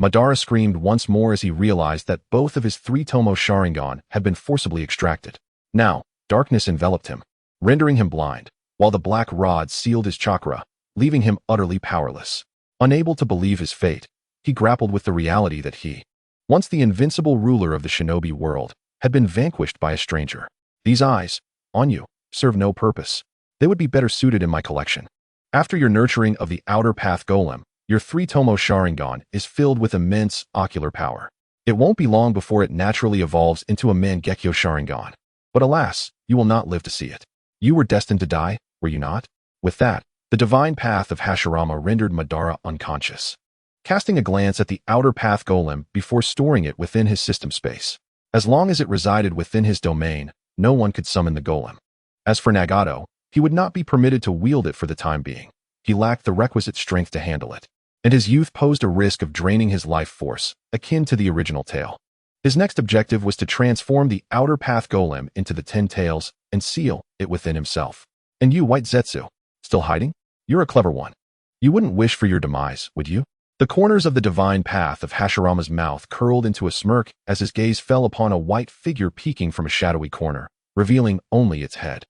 Madara screamed once more as he realized that both of his 3 Tomo Sharingan had been forcibly extracted. Now, darkness enveloped him, rendering him blind, while the black rods sealed his chakra, leaving him utterly powerless. Unable to believe his fate, he grappled with the reality that he, once the invincible ruler of the shinobi world, had been vanquished by a stranger. These eyes, on you, serve no purpose. They would be better suited in my collection. After your nurturing of the outer path golem, your 3-tomo Sharingan is filled with immense ocular power. It won't be long before it naturally evolves into a Mangekyo Sharingan. But alas, you will not live to see it. You were destined to die, were you not? With that, the divine path of Hashirama rendered Madara unconscious. Casting a glance at the outer path golem before storing it within his system space. As long as it resided within his domain, no one could summon the golem. As for Nagato, he would not be permitted to wield it for the time being. He lacked the requisite strength to handle it, and his youth posed a risk of draining his life force, akin to the original tale. His next objective was to transform the outer path golem into the 10 tails and seal it within himself. And you, White Zetsu, still hiding? You're a clever one. You wouldn't wish for your demise, would you? The corners of the divine path of Hashirama's mouth curled into a smirk as his gaze fell upon a white figure peeking from a shadowy corner, revealing only its head.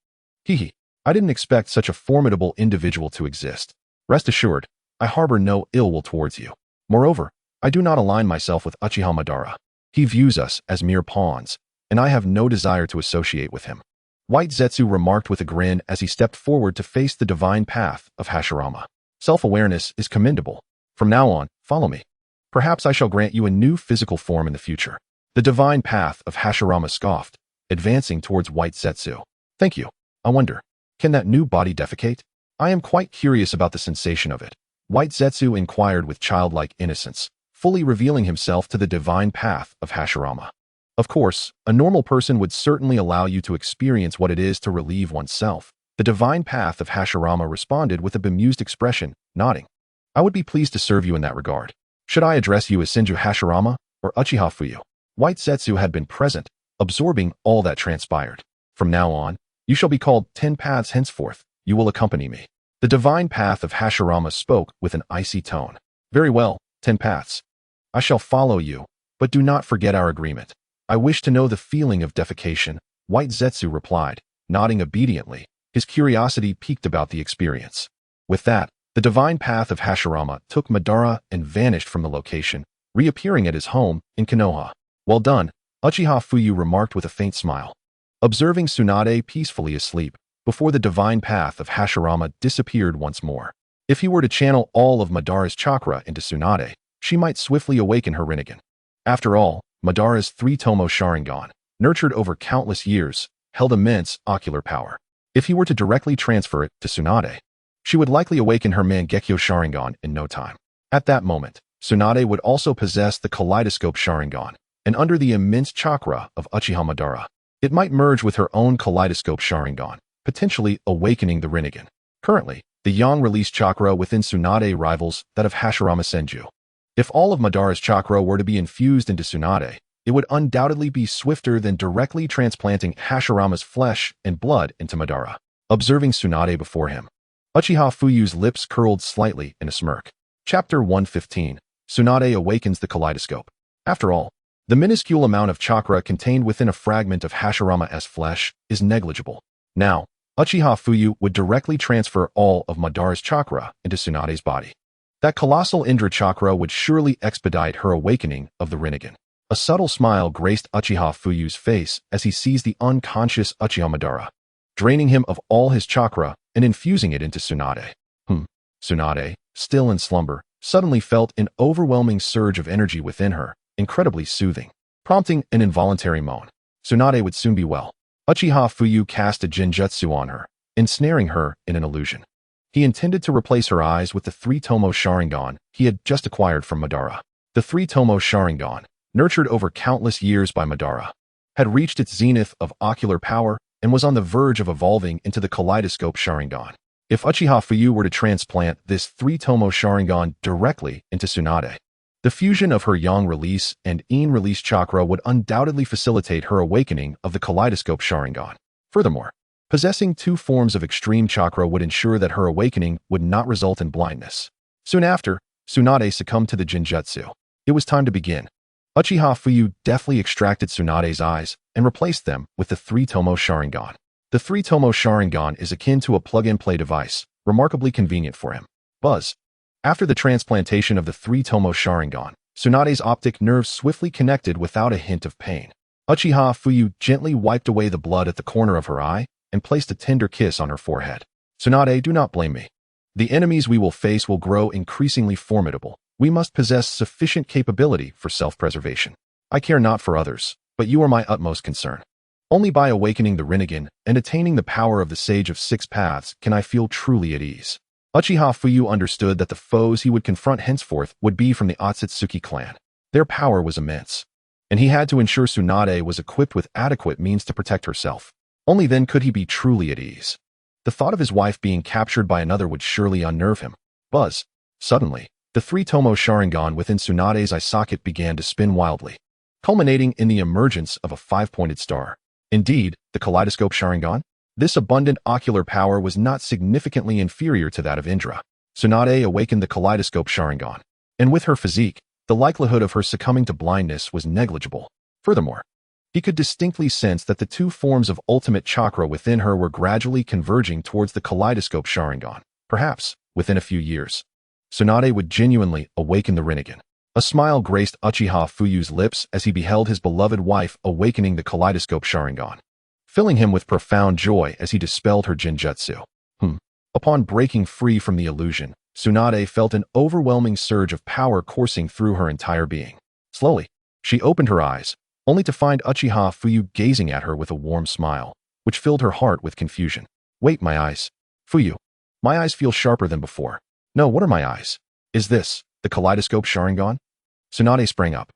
Hee. I didn't expect such a formidable individual to exist. Rest assured, I harbor no ill will towards you. Moreover, I do not align myself with Uchiha Madara. He views us as mere pawns, and I have no desire to associate with him. White Zetsu remarked with a grin as he stepped forward to face the divine path of Hashirama. Self-awareness is commendable. From now on, follow me. Perhaps I shall grant you a new physical form in the future. The divine path of Hashirama scoffed, advancing towards White Zetsu. Thank you. I wonder, can that new body defecate? I am quite curious about the sensation of it. White Zetsu inquired with childlike innocence, fully revealing himself to the divine path of Hashirama. Of course, a normal person would certainly allow you to experience what it is to relieve oneself. The divine path of Hashirama responded with a bemused expression, nodding. I would be pleased to serve you in that regard. Should I address you as Senju Hashirama or Uchiha Fuyu? White Zetsu had been present, absorbing all that transpired. From now on, you shall be called 10 paths henceforth. You will accompany me. The divine path of Hashirama spoke with an icy tone. Very well, 10 paths. I shall follow you, but do not forget our agreement. I wish to know the feeling of defecation, White Zetsu replied, nodding obediently. His curiosity piqued about the experience. With that, the divine path of Hashirama took Madara and vanished from the location, reappearing at his home in Konoha. Well done, Uchiha Fuyu remarked with a faint smile. Observing Tsunade peacefully asleep, before the divine path of Hashirama disappeared once more. If he were to channel all of Madara's chakra into Tsunade, she might swiftly awaken her Rinnegan. After all, Madara's 3-tomo Sharingan, nurtured over countless years, held immense ocular power. If he were to directly transfer it to Tsunade, she would likely awaken her Mangekyo Sharingan in no time. At that moment, Tsunade would also possess the Kaleidoscope Sharingan, and under the immense chakra of Uchiha Madara, it might merge with her own Kaleidoscope Sharingan, potentially awakening the Rinnegan. Currently, the yang release chakra within Tsunade rivals that of Hashirama Senju. If all of Madara's chakra were to be infused into Tsunade, it would undoubtedly be swifter than directly transplanting Hashirama's flesh and blood into Madara. Observing Tsunade before him, Uchiha Fuyu's lips curled slightly in a smirk. Chapter 115. Tsunade awakens the kaleidoscope. After all, the minuscule amount of chakra contained within a fragment of Hashirama's flesh is negligible. Now, Uchiha Fuyu would directly transfer all of Madara's chakra into Tsunade's body. That colossal Indra chakra would surely expedite her awakening of the Rinnegan. A subtle smile graced Uchiha Fuyu's face as he seized the unconscious Uchiha Madara, draining him of all his chakra and infusing it into Tsunade. Tsunade, still in slumber, suddenly felt an overwhelming surge of energy within her, incredibly soothing, prompting an involuntary moan. Tsunade would soon be well. Uchiha Fuyu cast a genjutsu on her, ensnaring her in an illusion. He intended to replace her eyes with the 3-tomo Sharingan he had just acquired from Madara. The 3-tomo Sharingan, nurtured over countless years by Madara, had reached its zenith of ocular power and was on the verge of evolving into the Kaleidoscope Sharingan. If Uchiha Fuyu were to transplant this 3-tomo Sharingan directly into Tsunade, the fusion of her yang release and yin release chakra would undoubtedly facilitate her awakening of the Kaleidoscope Sharingan. Furthermore, possessing two forms of extreme chakra would ensure that her awakening would not result in blindness. Soon after, Tsunade succumbed to the genjutsu. It was time to begin. Uchiha Fuyu deftly extracted Tsunade's eyes and replaced them with the 3-tomo Sharingan. The 3-tomo Sharingan is akin to a plug-and-play device, remarkably convenient for him. Buzz. After the transplantation of the 3-tomo Sharingan, Tsunade's optic nerves swiftly connected without a hint of pain. Uchiha Fuyu gently wiped away the blood at the corner of her eye and placed a tender kiss on her forehead. Tsunade, do not blame me. The enemies we will face will grow increasingly formidable. We must possess sufficient capability for self-preservation. I care not for others, but you are my utmost concern. Only by awakening the Rinnegan and attaining the power of the Sage of Six Paths can I feel truly at ease. Uchiha Fuyu understood that the foes he would confront henceforth would be from the Otsutsuki clan. Their power was immense, and he had to ensure Tsunade was equipped with adequate means to protect herself. Only then could he be truly at ease. The thought of his wife being captured by another would surely unnerve him. Suddenly, the three-tomo Sharingan within Tsunade's eye socket began to spin wildly, culminating in the emergence of a five-pointed star. Indeed, the kaleidoscope Sharingan? This abundant ocular power was not significantly inferior to that of Indra. Tsunade awakened the kaleidoscope Sharingan, and with her physique, the likelihood of her succumbing to blindness was negligible. Furthermore, he could distinctly sense that the two forms of ultimate chakra within her were gradually converging towards the kaleidoscope Sharingan. Perhaps, within a few years, Tsunade would genuinely awaken the Rinnegan. A smile graced Uchiha Fuyu's lips as he beheld his beloved wife awakening the kaleidoscope Sharingan, filling him with profound joy as he dispelled her Jinjutsu. Upon breaking free from the illusion, Tsunade felt an overwhelming surge of power coursing through her entire being. Slowly, she opened her eyes, only to find Uchiha Fuyu gazing at her with a warm smile, which filled her heart with confusion. Wait, my eyes. Fuyu. My eyes feel sharper than before. No, what are my eyes? Is this the kaleidoscope Sharingan? Tsunade sprang up,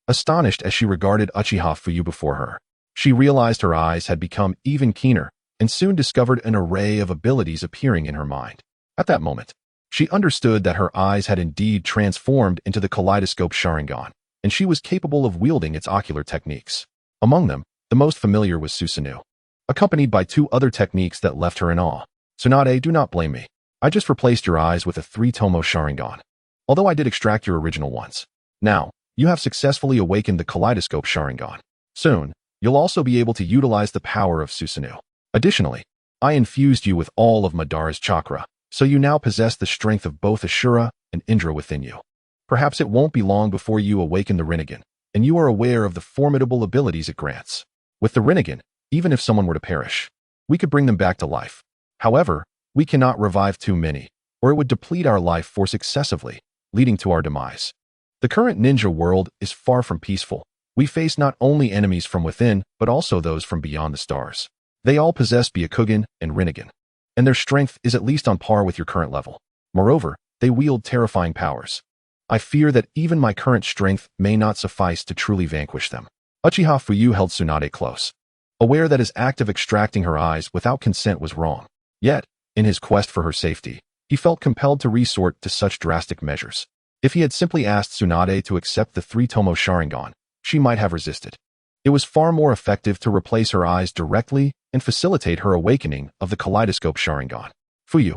astonished as she regarded Uchiha Fuyu before her. She realized her eyes had become even keener and soon discovered an array of abilities appearing in her mind. At that moment, she understood that her eyes had indeed transformed into the kaleidoscope Sharingan, and she was capable of wielding its ocular techniques. Among them, the most familiar was Susanoo, accompanied by two other techniques that left her in awe. Tsunade, do not blame me. I just replaced your eyes with a three-tomo Sharingan, although I did extract your original ones. Now, you have successfully awakened the kaleidoscope Sharingan. Soon, you'll also be able to utilize the power of Susanoo. Additionally, I infused you with all of Madara's chakra, so you now possess the strength of both Ashura and Indra within you. Perhaps it won't be long before you awaken the Rinnegan, and you are aware of the formidable abilities it grants. With the Rinnegan, even if someone were to perish, we could bring them back to life. However, we cannot revive too many, or it would deplete our life force excessively, leading to our demise. The current ninja world is far from peaceful. We face not only enemies from within, but also those from beyond the stars. They all possess Byakugan and Rinnegan, and their strength is at least on par with your current level. Moreover, they wield terrifying powers. I fear that even my current strength may not suffice to truly vanquish them. Uchiha Fuyu held Tsunade close, aware that his act of extracting her eyes without consent was wrong. Yet, in his quest for her safety, he felt compelled to resort to such drastic measures. If he had simply asked Tsunade to accept the three-tomo Sharingan, she might have resisted. It was far more effective to replace her eyes directly and facilitate her awakening of the kaleidoscope Sharingan. Fuyu,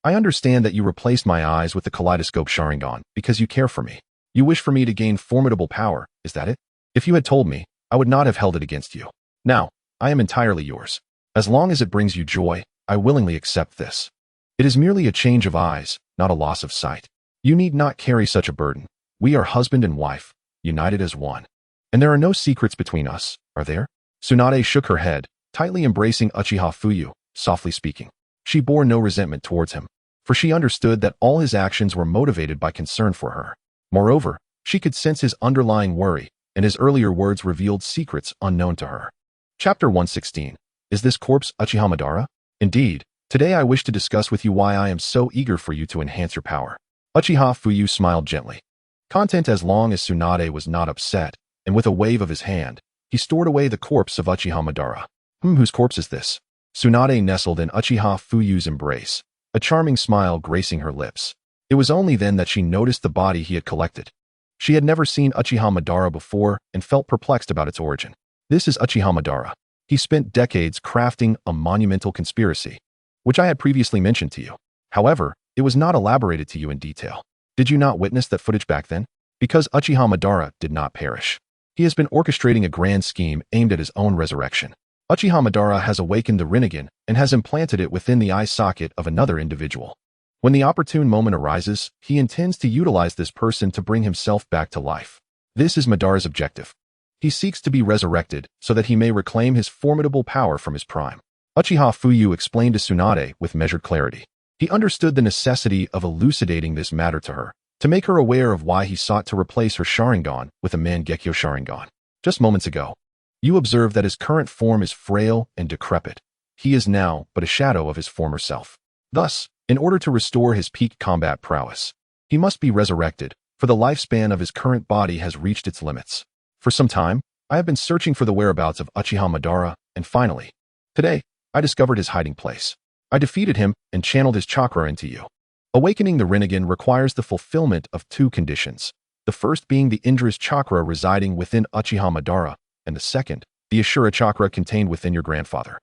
I understand that you replaced my eyes with the kaleidoscope Sharingan because you care for me. You wish for me to gain formidable power, is that it? If you had told me, I would not have held it against you. Now, I am entirely yours. As long as it brings you joy, I willingly accept this. It is merely a change of eyes, not a loss of sight. You need not carry such a burden. We are husband and wife, united as one. And there are no secrets between us, are there? Tsunade shook her head, tightly embracing Uchiha Fuyu, softly speaking. She bore no resentment towards him, for she understood that all his actions were motivated by concern for her. Moreover, she could sense his underlying worry, and his earlier words revealed secrets unknown to her. Chapter 116. Is this corpse Uchiha Madara? Indeed, today I wish to discuss with you why I am so eager for you to enhance your power. Uchiha Fuyu smiled gently, content as long as Tsunade was not upset, and with a wave of his hand, he stored away the corpse of Uchiha Madara. Whose corpse is this? Tsunade nestled in Uchiha Fuyu's embrace, a charming smile gracing her lips. It was only then that she noticed the body he had collected. She had never seen Uchiha Madara before and felt perplexed about its origin. This is Uchiha Madara. He spent decades crafting a monumental conspiracy, which I had previously mentioned to you. However, it was not elaborated to you in detail. Did you not witness that footage back then? Because Uchiha Madara did not perish. He has been orchestrating a grand scheme aimed at his own resurrection. Uchiha Madara has awakened the Rinnegan and has implanted it within the eye socket of another individual. When the opportune moment arises, he intends to utilize this person to bring himself back to life. This is Madara's objective. He seeks to be resurrected so that he may reclaim his formidable power from his prime. Uchiha Fuyu explained to Tsunade with measured clarity. He understood the necessity of elucidating this matter to her, to make her aware of why he sought to replace her Sharingan with a Mangekyo Sharingan. Just moments ago, you observed that his current form is frail and decrepit. He is now but a shadow of his former self. Thus, in order to restore his peak combat prowess, he must be resurrected, for the lifespan of his current body has reached its limits. For some time, I have been searching for the whereabouts of Uchiha Madara, and finally, today, I discovered his hiding place. I defeated him and channeled his chakra into you. Awakening the Rinnegan requires the fulfillment of two conditions, the first being the Indra's chakra residing within Uchiha Madara, and the second, the Ashura chakra contained within your grandfather,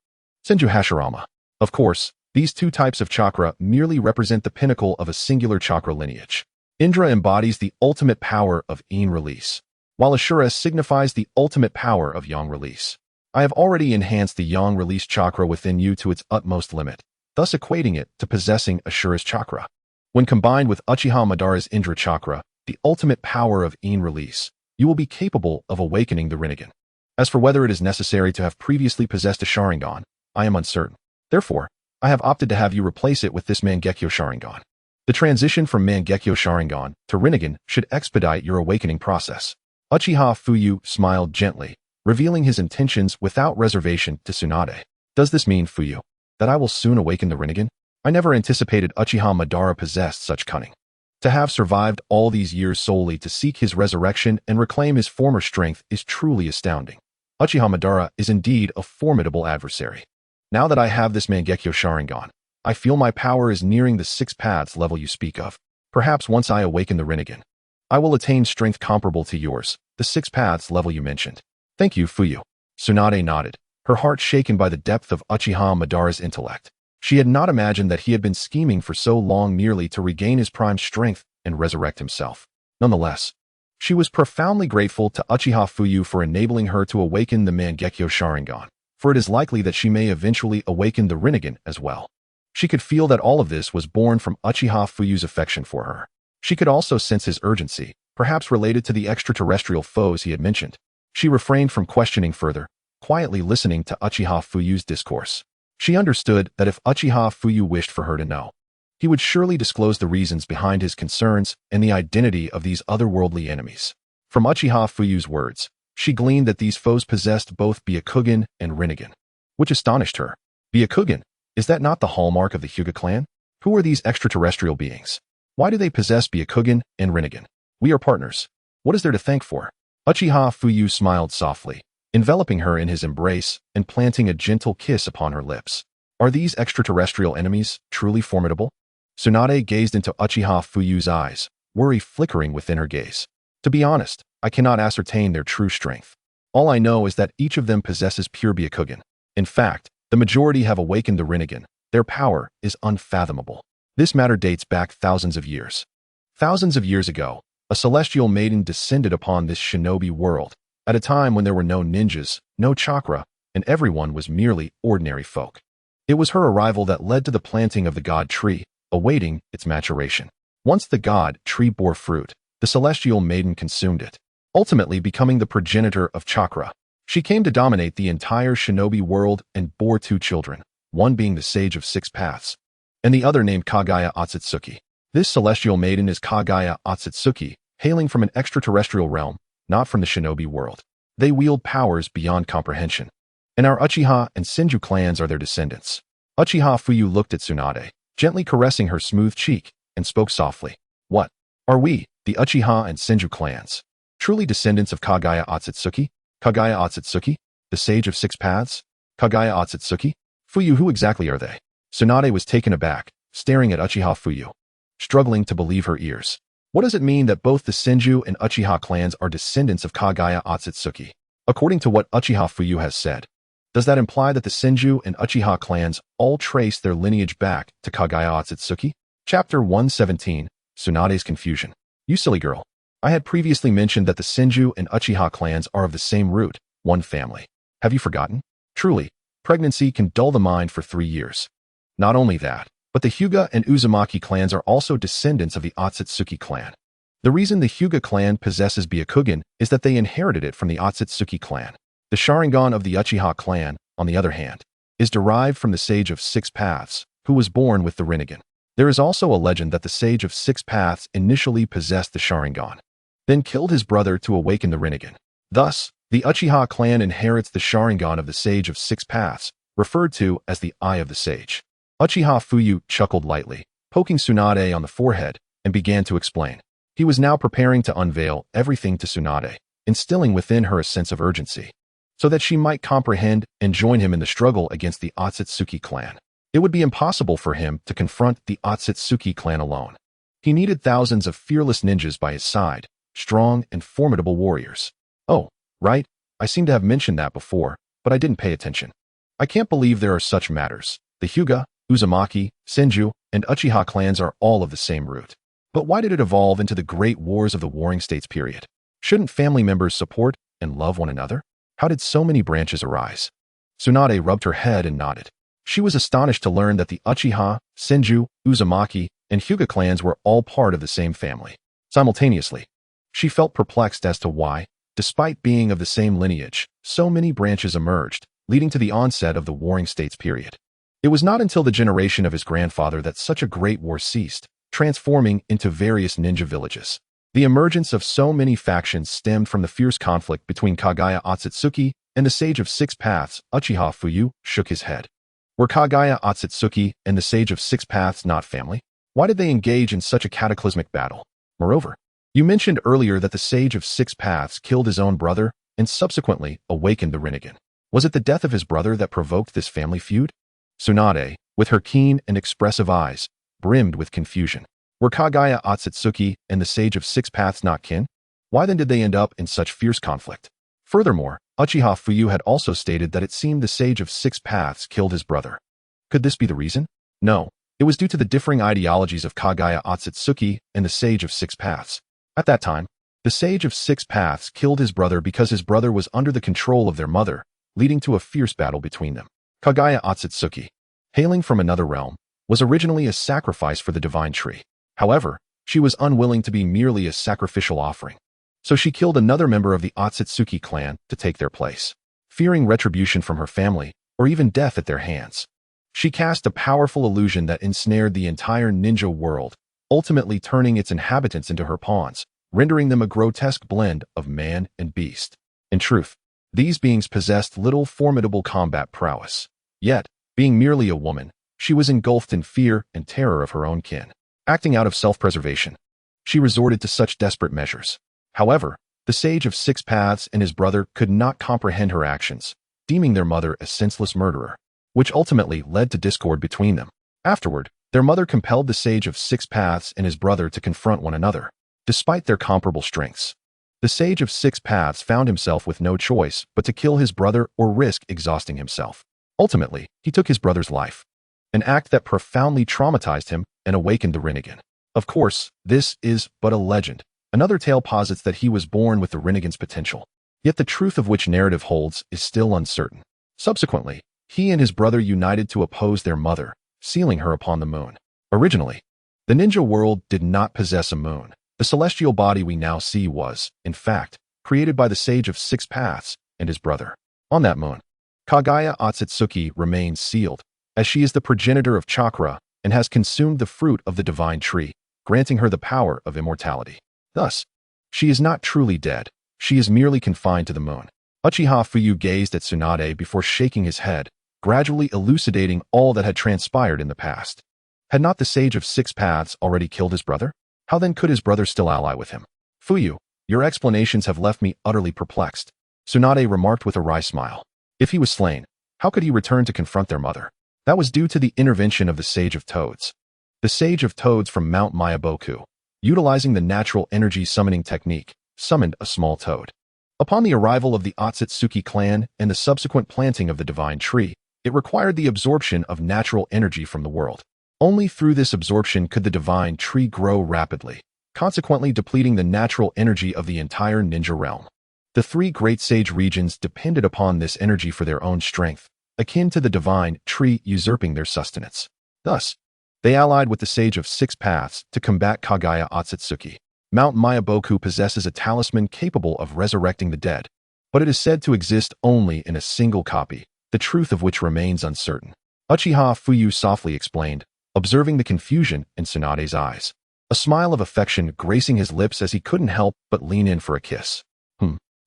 Senju Hashirama. Of course, these two types of chakra merely represent the pinnacle of a singular chakra lineage. Indra embodies the ultimate power of Yin release, while Ashura signifies the ultimate power of Yang release. I have already enhanced the Yang release chakra within you to its utmost limit, thus equating it to possessing Ashura's chakra. When combined with Uchiha Madara's Indra chakra, the ultimate power of Yin release, you will be capable of awakening the Rinnegan. As for whether it is necessary to have previously possessed a Sharingan, I am uncertain. Therefore, I have opted to have you replace it with this Mangekyo Sharingan. The transition from Mangekyo Sharingan to Rinnegan should expedite your awakening process. Uchiha Fuyu smiled gently, revealing his intentions without reservation to Tsunade. Does this mean, Fuyu, that I will soon awaken the Rinnegan? I never anticipated Uchiha Madara possessed such cunning. To have survived all these years solely to seek his resurrection and reclaim his former strength is truly astounding. Uchiha Madara is indeed a formidable adversary. Now that I have this Mangekyo Sharingan, I feel my power is nearing the 6 paths level you speak of. Perhaps once I awaken the Rinnegan, I will attain strength comparable to yours, the 6 paths level you mentioned. Thank you, Fuyu. Tsunade nodded, her heart shaken by the depth of Uchiha Madara's intellect. She had not imagined that he had been scheming for so long merely to regain his prime strength and resurrect himself. Nonetheless, she was profoundly grateful to Uchiha Fuyu for enabling her to awaken the Mangekyo Sharingan, for it is likely that she may eventually awaken the Rinnegan as well. She could feel that all of this was born from Uchiha Fuyu's affection for her. She could also sense his urgency, perhaps related to the extraterrestrial foes he had mentioned. She refrained from questioning further, quietly listening to Uchiha Fuyu's discourse. She understood that if Uchiha Fuyu wished for her to know, he would surely disclose the reasons behind his concerns and the identity of these otherworldly enemies. From Uchiha Fuyu's words, she gleaned that these foes possessed both Byakugan and Rinnegan, which astonished her. Byakugan, is that not the hallmark of the Hyuga clan? Who are these extraterrestrial beings? Why do they possess Byakugan and Rinnegan? We are partners. What is there to thank for? Uchiha Fuyu smiled softly, enveloping her in his embrace and planting a gentle kiss upon her lips. Are these extraterrestrial enemies truly formidable? Tsunade gazed into Uchiha Fuyu's eyes, worry flickering within her gaze. To be honest, I cannot ascertain their true strength. All I know is that each of them possesses pure Byakugan. In fact, the majority have awakened the Rinnegan. Their power is unfathomable. This matter dates back thousands of years. Thousands of years ago, a celestial maiden descended upon this shinobi world, at a time when there were no ninjas, no chakra, and everyone was merely ordinary folk. It was her arrival that led to the planting of the god tree, awaiting its maturation. Once the god tree bore fruit, the celestial maiden consumed it, ultimately becoming the progenitor of chakra. She came to dominate the entire shinobi world and bore 2 children, one being the sage of 6 paths, and the other named Kagaya Otsutsuki. This celestial maiden is Kagaya Otsutsuki, hailing from an extraterrestrial realm, not from the shinobi world. They wield powers beyond comprehension, and our Uchiha and Senju clans are their descendants. Uchiha Fuyu looked at Tsunade, gently caressing her smooth cheek, and spoke softly. What? Are we, the Uchiha and Senju clans, truly descendants of Kagaya Otsutsuki? Kagaya Otsutsuki? The sage of 6 paths? Kagaya Otsutsuki? Fuyu, who exactly are they? Tsunade was taken aback, staring at Uchiha Fuyu, struggling to believe her ears. What does it mean that both the Senju and Uchiha clans are descendants of Kagaya Otsutsuki? According to what Uchiha Fuyu has said, does that imply that the Senju and Uchiha clans all trace their lineage back to Kagaya Otsutsuki? Chapter 117, Tsunade's Confusion. You silly girl. I had previously mentioned that the Senju and Uchiha clans are of the same root, one family. Have you forgotten? Truly, pregnancy can dull the mind for 3 years. Not only that, but the Hyuga and Uzumaki clans are also descendants of the Otsutsuki clan. The reason the Hyuga clan possesses Byakugan is that they inherited it from the Otsutsuki clan. The Sharingan of the Uchiha clan, on the other hand, is derived from the sage of 6 paths, who was born with the Rinnegan. There is also a legend that the Sage of Six Paths initially possessed the Sharingan, then killed his brother to awaken the Rinnegan. Thus, the Uchiha clan inherits the Sharingan of the Sage of Six Paths, referred to as the Eye of the Sage. Uchiha Fuyu chuckled lightly, poking Tsunade on the forehead, and began to explain. He was now preparing to unveil everything to Tsunade, instilling within her a sense of urgency, so that she might comprehend and join him in the struggle against the Otsutsuki clan. It would be impossible for him to confront the Otsutsuki clan alone. He needed thousands of fearless ninjas by his side, strong and formidable warriors. Oh, right, I seem to have mentioned that before, but I didn't pay attention. I can't believe there are such matters. The Hyuga, Uzumaki, Senju, and Uchiha clans are all of the same root. But why did it evolve into the Great Wars of the Warring States period? Shouldn't family members support and love one another? How did so many branches arise? Tsunade rubbed her head and nodded. She was astonished to learn that the Uchiha, Senju, Uzumaki, and Hyuga clans were all part of the same family. Simultaneously, she felt perplexed as to why, despite being of the same lineage, so many branches emerged, leading to the onset of the Warring States period. It was not until the generation of his grandfather that such a great war ceased, transforming into various ninja villages. The emergence of so many factions stemmed from the fierce conflict between Kagaya Otsutsuki and the Sage of Six Paths. Uchiha Fuyu shook his head. Were Kagaya Otsutsuki and the Sage of Six Paths not family? Why did they engage in such a cataclysmic battle? Moreover, you mentioned earlier that the Sage of Six Paths killed his own brother and subsequently awakened the Rinnegan. Was it the death of his brother that provoked this family feud? Tsunade, with her keen and expressive eyes, brimmed with confusion. Were Kagaya Otsutsuki and the Sage of Six Paths not kin? Why then did they end up in such fierce conflict? Furthermore, Uchiha Fuyu had also stated that it seemed the Sage of Six Paths killed his brother. Could this be the reason? No, it was due to the differing ideologies of Kagaya Otsutsuki and the Sage of Six Paths. At that time, the Sage of Six Paths killed his brother because his brother was under the control of their mother, leading to a fierce battle between them. Kagaya Otsutsuki, hailing from another realm, was originally a sacrifice for the divine tree. However, she was unwilling to be merely a sacrificial offering. So she killed another member of the Otsutsuki clan to take their place, fearing retribution from her family or even death at their hands. She cast a powerful illusion that ensnared the entire ninja world, ultimately turning its inhabitants into her pawns, rendering them a grotesque blend of man and beast. In truth, these beings possessed little formidable combat prowess. Yet, being merely a woman, she was engulfed in fear and terror of her own kin. Acting out of self-preservation, she resorted to such desperate measures. However, the Sage of Six Paths and his brother could not comprehend her actions, deeming their mother a senseless murderer, which ultimately led to discord between them. Afterward, their mother compelled the Sage of Six Paths and his brother to confront one another. Despite their comparable strengths, the Sage of Six Paths found himself with no choice but to kill his brother or risk exhausting himself. Ultimately, he took his brother's life, an act that profoundly traumatized him and awakened the Rinnegan. Of course, this is but a legend. Another tale posits that he was born with the Rinnegan's potential, yet the truth of which narrative holds is still uncertain. Subsequently, he and his brother united to oppose their mother, sealing her upon the moon. Originally, the ninja world did not possess a moon. The celestial body we now see was, in fact, created by the Sage of Six Paths and his brother. On that moon, Kagaya Otsutsuki remains sealed, as she is the progenitor of chakra and has consumed the fruit of the divine tree, granting her the power of immortality. Thus, she is not truly dead, she is merely confined to the moon. Uchiha Fuyu gazed at Tsunade before shaking his head, gradually elucidating all that had transpired in the past. Had not the Sage of Six Paths already killed his brother? How then could his brother still ally with him? Fuyu, your explanations have left me utterly perplexed, Tsunade remarked with a wry smile. If he was slain, how could he return to confront their mother? That was due to the intervention of the Sage of Toads. The Sage of Toads from Mount Mayaboku, utilizing the natural energy summoning technique, summoned a small toad. Upon the arrival of the Otsutsuki clan and the subsequent planting of the divine tree, it required the absorption of natural energy from the world. Only through this absorption could the divine tree grow rapidly, consequently depleting the natural energy of the entire ninja realm. The three great sage regions depended upon this energy for their own strength, akin to the divine tree usurping their sustenance. Thus, they allied with the Sage of Six Paths to combat Kagaya Otsutsuki. Mount Mayaboku possesses a talisman capable of resurrecting the dead, but it is said to exist only in a single copy, the truth of which remains uncertain. Uchiha Fuyu softly explained, observing the confusion in Tsunade's eyes. A smile of affection gracing his lips as he couldn't help but lean in for a kiss.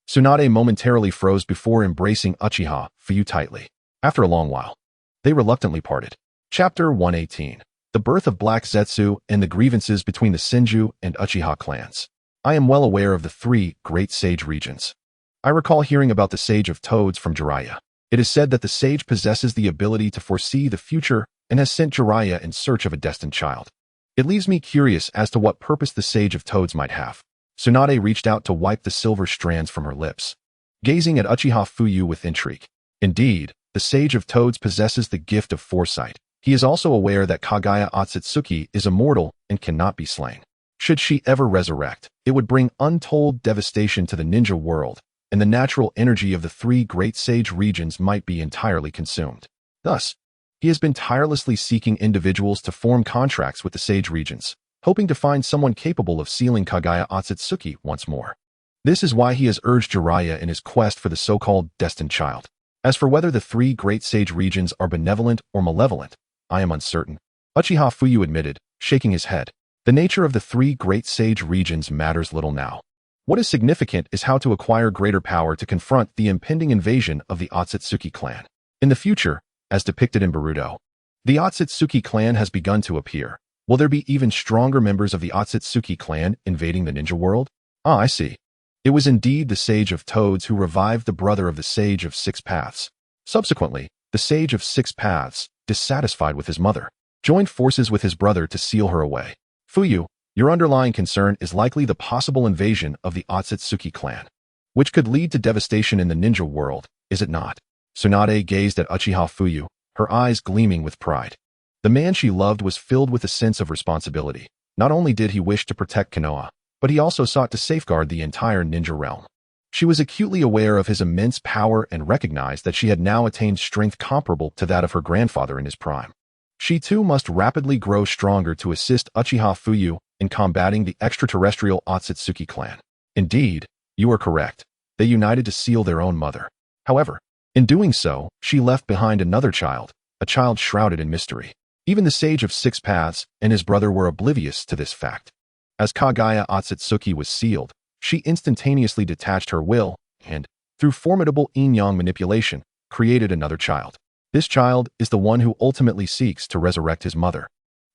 Tsunade momentarily froze before embracing Uchiha Fuyu tightly. After a long while, they reluctantly parted. Chapter 118. The Birth of Black Zetsu and the Grievances Between the Senju and Uchiha Clans. I am well aware of the 3 great sage regions. I recall hearing about the Sage of Toads from Jiraiya. It is said that the sage possesses the ability to foresee the future and has sent Jiraiya in search of a destined child. It leaves me curious as to what purpose the Sage of Toads might have. Tsunade reached out to wipe the silver strands from her lips, gazing at Uchiha Fuyu with intrigue. Indeed, the Sage of Toads possesses the gift of foresight. He is also aware that Kaguya Otsutsuki is immortal and cannot be slain. Should she ever resurrect, it would bring untold devastation to the ninja world, and the natural energy of the 3 great sage regions might be entirely consumed. Thus, he has been tirelessly seeking individuals to form contracts with the sage regions, hoping to find someone capable of sealing Kaguya Otsutsuki once more. This is why he has urged Jiraiya in his quest for the so-called destined child. As for whether the 3 great sage regions are benevolent or malevolent, I am uncertain. Uchiha Fuyu admitted, shaking his head. The nature of the 3 great sage regions matters little now. What is significant is how to acquire greater power to confront the impending invasion of the Otsutsuki clan. In the future, as depicted in Boruto, the Otsutsuki clan has begun to appear. Will there be even stronger members of the Otsutsuki clan invading the ninja world? Ah, I see. It was indeed the Sage of Toads who revived the brother of the Sage of Six Paths. Subsequently, the Sage of Six Paths, dissatisfied with his mother, joined forces with his brother to seal her away. Fuyu, your underlying concern is likely the possible invasion of the Otsutsuki clan, which could lead to devastation in the ninja world, is it not? Tsunade gazed at Uchiha Fuyu, her eyes gleaming with pride. The man she loved was filled with a sense of responsibility. Not only did he wish to protect Konoha, but he also sought to safeguard the entire ninja realm. She was acutely aware of his immense power and recognized that she had now attained strength comparable to that of her grandfather in his prime. She too must rapidly grow stronger to assist Uchiha Fuyu in combating the extraterrestrial Otsutsuki clan. Indeed, you are correct. They united to seal their own mother. However, in doing so, she left behind another child, a child shrouded in mystery. Even the Sage of Six Paths and his brother were oblivious to this fact. As Kaguya Otsutsuki was sealed, she instantaneously detached her will and, through formidable yin-yang manipulation, created another child. This child is the one who ultimately seeks to resurrect his mother,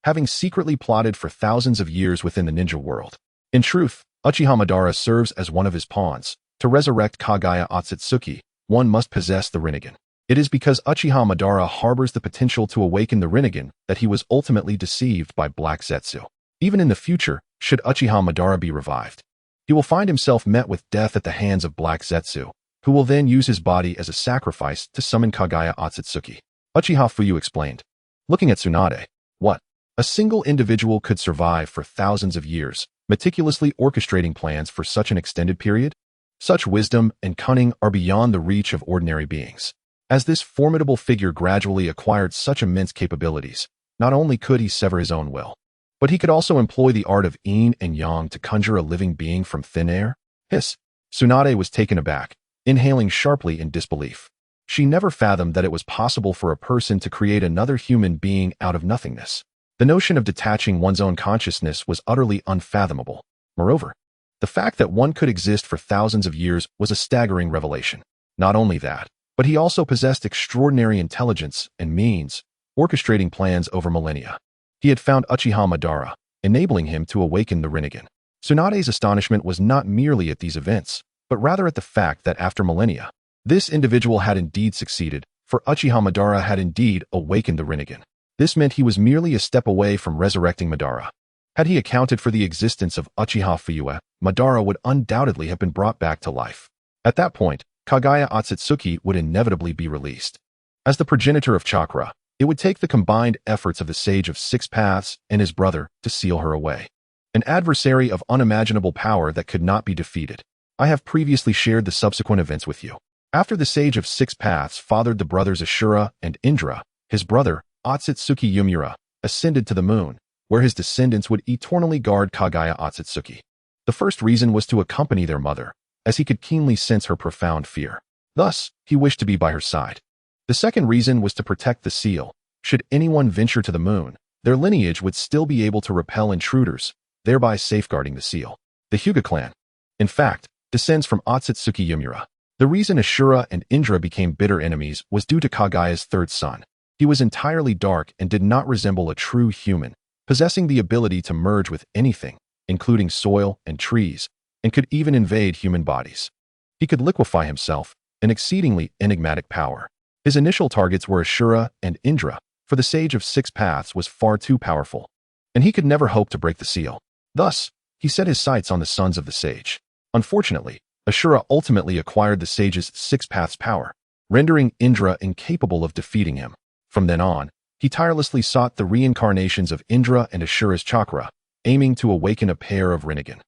having secretly plotted for thousands of years within the ninja world. In truth, Uchiha Madara serves as one of his pawns. To resurrect Kaguya Otsutsuki, one must possess the Rinnegan. It is because Uchiha Madara harbors the potential to awaken the Rinnegan that he was ultimately deceived by Black Zetsu. Even in the future, should Uchiha Madara be revived, he will find himself met with death at the hands of Black Zetsu, who will then use his body as a sacrifice to summon Kaguya Otsutsuki. Uchiha Fuyu explained, looking at Tsunade. What? A single individual could survive for thousands of years, meticulously orchestrating plans for such an extended period? Such wisdom and cunning are beyond the reach of ordinary beings. As this formidable figure gradually acquired such immense capabilities, not only could he sever his own will, but he could also employ the art of yin and yang to conjure a living being from thin air. Hiss! Tsunade was taken aback, inhaling sharply in disbelief. She never fathomed that it was possible for a person to create another human being out of nothingness. The notion of detaching one's own consciousness was utterly unfathomable. Moreover, the fact that one could exist for thousands of years was a staggering revelation. Not only that, but he also possessed extraordinary intelligence and means, orchestrating plans over millennia. He had found Uchiha Madara, enabling him to awaken the Rinnegan. Tsunade's astonishment was not merely at these events, but rather at the fact that after millennia, this individual had indeed succeeded, for Uchiha Madara had indeed awakened the Rinnegan. This meant he was merely a step away from resurrecting Madara. Had he accounted for the existence of Uchiha Fuyu, Madara would undoubtedly have been brought back to life. At that point, Kaguya Otsutsuki would inevitably be released. As the progenitor of chakra, it would take the combined efforts of the Sage of Six Paths and his brother to seal her away. An adversary of unimaginable power that could not be defeated. I have previously shared the subsequent events with you. After the Sage of Six Paths fathered the brothers Ashura and Indra, his brother, Otsutsuki Yumura, ascended to the moon, where his descendants would eternally guard Kaguya Otsutsuki. The first reason was to accompany their mother, as he could keenly sense her profound fear. Thus, he wished to be by her side. The second reason was to protect the seal. Should anyone venture to the moon, their lineage would still be able to repel intruders, thereby safeguarding the seal. The Hyuga clan, in fact, descends from Otsutsuki Yumura. The reason Ashura and Indra became bitter enemies was due to Kagaya's third son. He was entirely dark and did not resemble a true human, possessing the ability to merge with anything, including soil and trees, and could even invade human bodies. He could liquefy himself, an exceedingly enigmatic power. His initial targets were Ashura and Indra, for the Sage of Six Paths was far too powerful, and he could never hope to break the seal. Thus, he set his sights on the sons of the sage. Unfortunately, Ashura ultimately acquired the sage's Six Paths power, rendering Indra incapable of defeating him. From then on, he tirelessly sought the reincarnations of Indra and Ashura's chakra, aiming to awaken a pair of Rinnegan.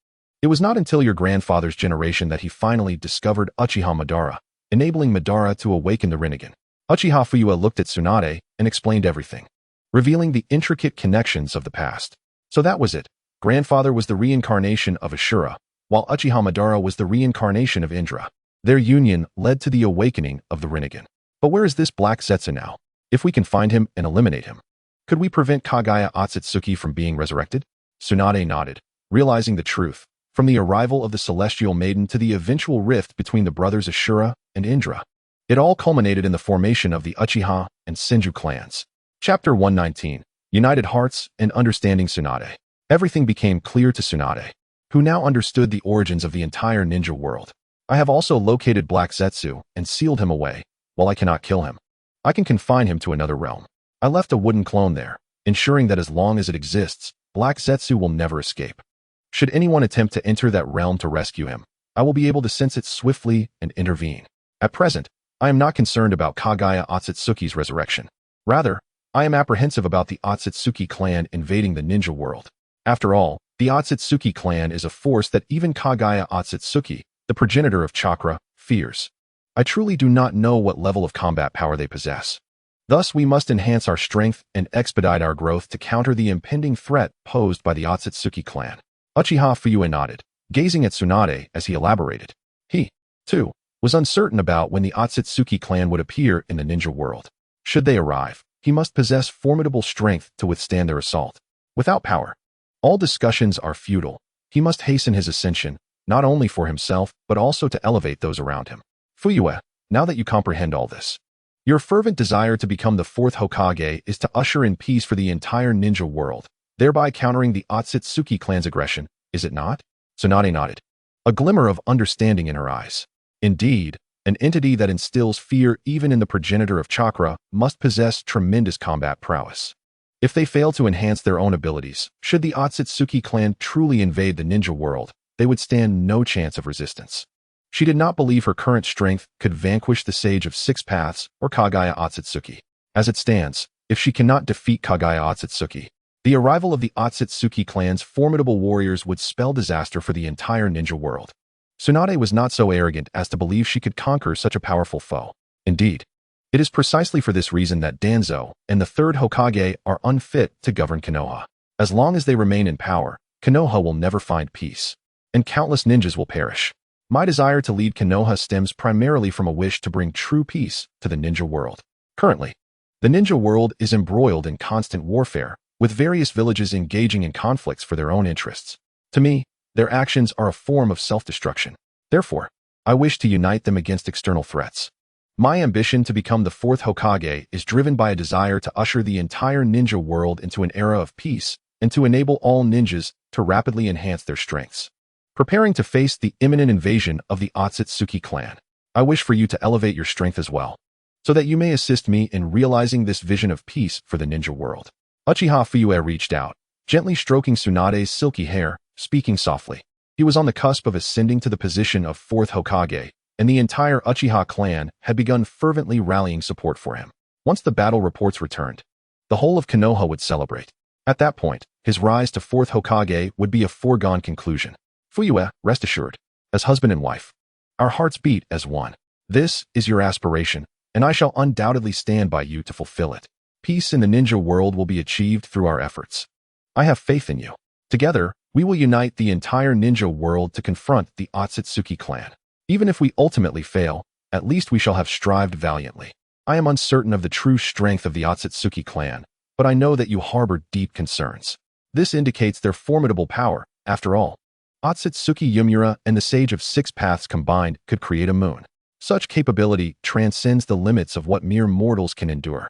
It was not until your grandfather's generation that he finally discovered Uchiha Madara, enabling Madara to awaken the Rinnegan. Uchiha Fuyu looked at Tsunade and explained everything, revealing the intricate connections of the past. So that was it. Grandfather was the reincarnation of Ashura, while Uchiha Madara was the reincarnation of Indra. Their union led to the awakening of the Rinnegan. But where is this Black Zetsu now? If we can find him and eliminate him, could we prevent Kagaya Otsutsuki from being resurrected? Tsunade nodded, realizing the truth, from the arrival of the Celestial Maiden to the eventual rift between the brothers Ashura and Indra. It all culminated in the formation of the Uchiha and Senju clans. Chapter 119, United Hearts and Understanding Tsunade. Everything became clear to Tsunade, who now understood the origins of the entire ninja world. I have also located Black Zetsu and sealed him away. While I cannot kill him, I can confine him to another realm. I left a wooden clone there, ensuring that as long as it exists, Black Zetsu will never escape. Should anyone attempt to enter that realm to rescue him, I will be able to sense it swiftly and intervene. At present, I am not concerned about Kagaya Otsutsuki's resurrection. Rather, I am apprehensive about the Otsutsuki clan invading the ninja world. After all, the Otsutsuki clan is a force that even Kagaya Otsutsuki, the progenitor of chakra, fears. I truly do not know what level of combat power they possess. Thus, we must enhance our strength and expedite our growth to counter the impending threat posed by the Otsutsuki clan. Uchiha Fuyu nodded, gazing at Tsunade as he elaborated. He, too, was uncertain about when the Otsutsuki clan would appear in the ninja world. Should they arrive, he must possess formidable strength to withstand their assault. Without power, all discussions are futile. He must hasten his ascension, not only for himself, but also to elevate those around him. Fuyu, now that you comprehend all this, your fervent desire to become the fourth Hokage is to usher in peace for the entire ninja world, thereby countering the Otsutsuki clan's aggression, is it not? Tsunade nodded, a glimmer of understanding in her eyes. Indeed, an entity that instills fear even in the progenitor of chakra must possess tremendous combat prowess. If they fail to enhance their own abilities, should the Otsutsuki clan truly invade the ninja world, they would stand no chance of resistance. She did not believe her current strength could vanquish the Sage of Six Paths or Kagaya Otsutsuki. As it stands, if she cannot defeat Kagaya Otsutsuki, the arrival of the Otsutsuki clan's formidable warriors would spell disaster for the entire ninja world. Tsunade was not so arrogant as to believe she could conquer such a powerful foe. Indeed, it is precisely for this reason that Danzo and the third Hokage are unfit to govern Konoha. As long as they remain in power, Konoha will never find peace, and countless ninjas will perish. My desire to lead Konoha stems primarily from a wish to bring true peace to the ninja world. Currently, the ninja world is embroiled in constant warfare, with various villages engaging in conflicts for their own interests. To me, their actions are a form of self-destruction. Therefore, I wish to unite them against external threats. My ambition to become the fourth Hokage is driven by a desire to usher the entire ninja world into an era of peace and to enable all ninjas to rapidly enhance their strengths. Preparing to face the imminent invasion of the Otsutsuki clan, I wish for you to elevate your strength as well, so that you may assist me in realizing this vision of peace for the ninja world. Uchiha Fuyu reached out, gently stroking Tsunade's silky hair, speaking softly. He was on the cusp of ascending to the position of fourth Hokage, and the entire Uchiha clan had begun fervently rallying support for him. Once the battle reports returned, the whole of Konoha would celebrate. At that point, his rise to fourth Hokage would be a foregone conclusion. Fuyu, rest assured, as husband and wife, our hearts beat as one. This is your aspiration, and I shall undoubtedly stand by you to fulfill it. Peace in the ninja world will be achieved through our efforts. I have faith in you. Together, we will unite the entire ninja world to confront the Otsutsuki clan. Even if we ultimately fail, at least we shall have strived valiantly. I am uncertain of the true strength of the Otsutsuki clan, but I know that you harbor deep concerns. This indicates their formidable power. After all, Otsutsuki Yumura and the Sage of Six Paths combined could create a moon. Such capability transcends the limits of what mere mortals can endure,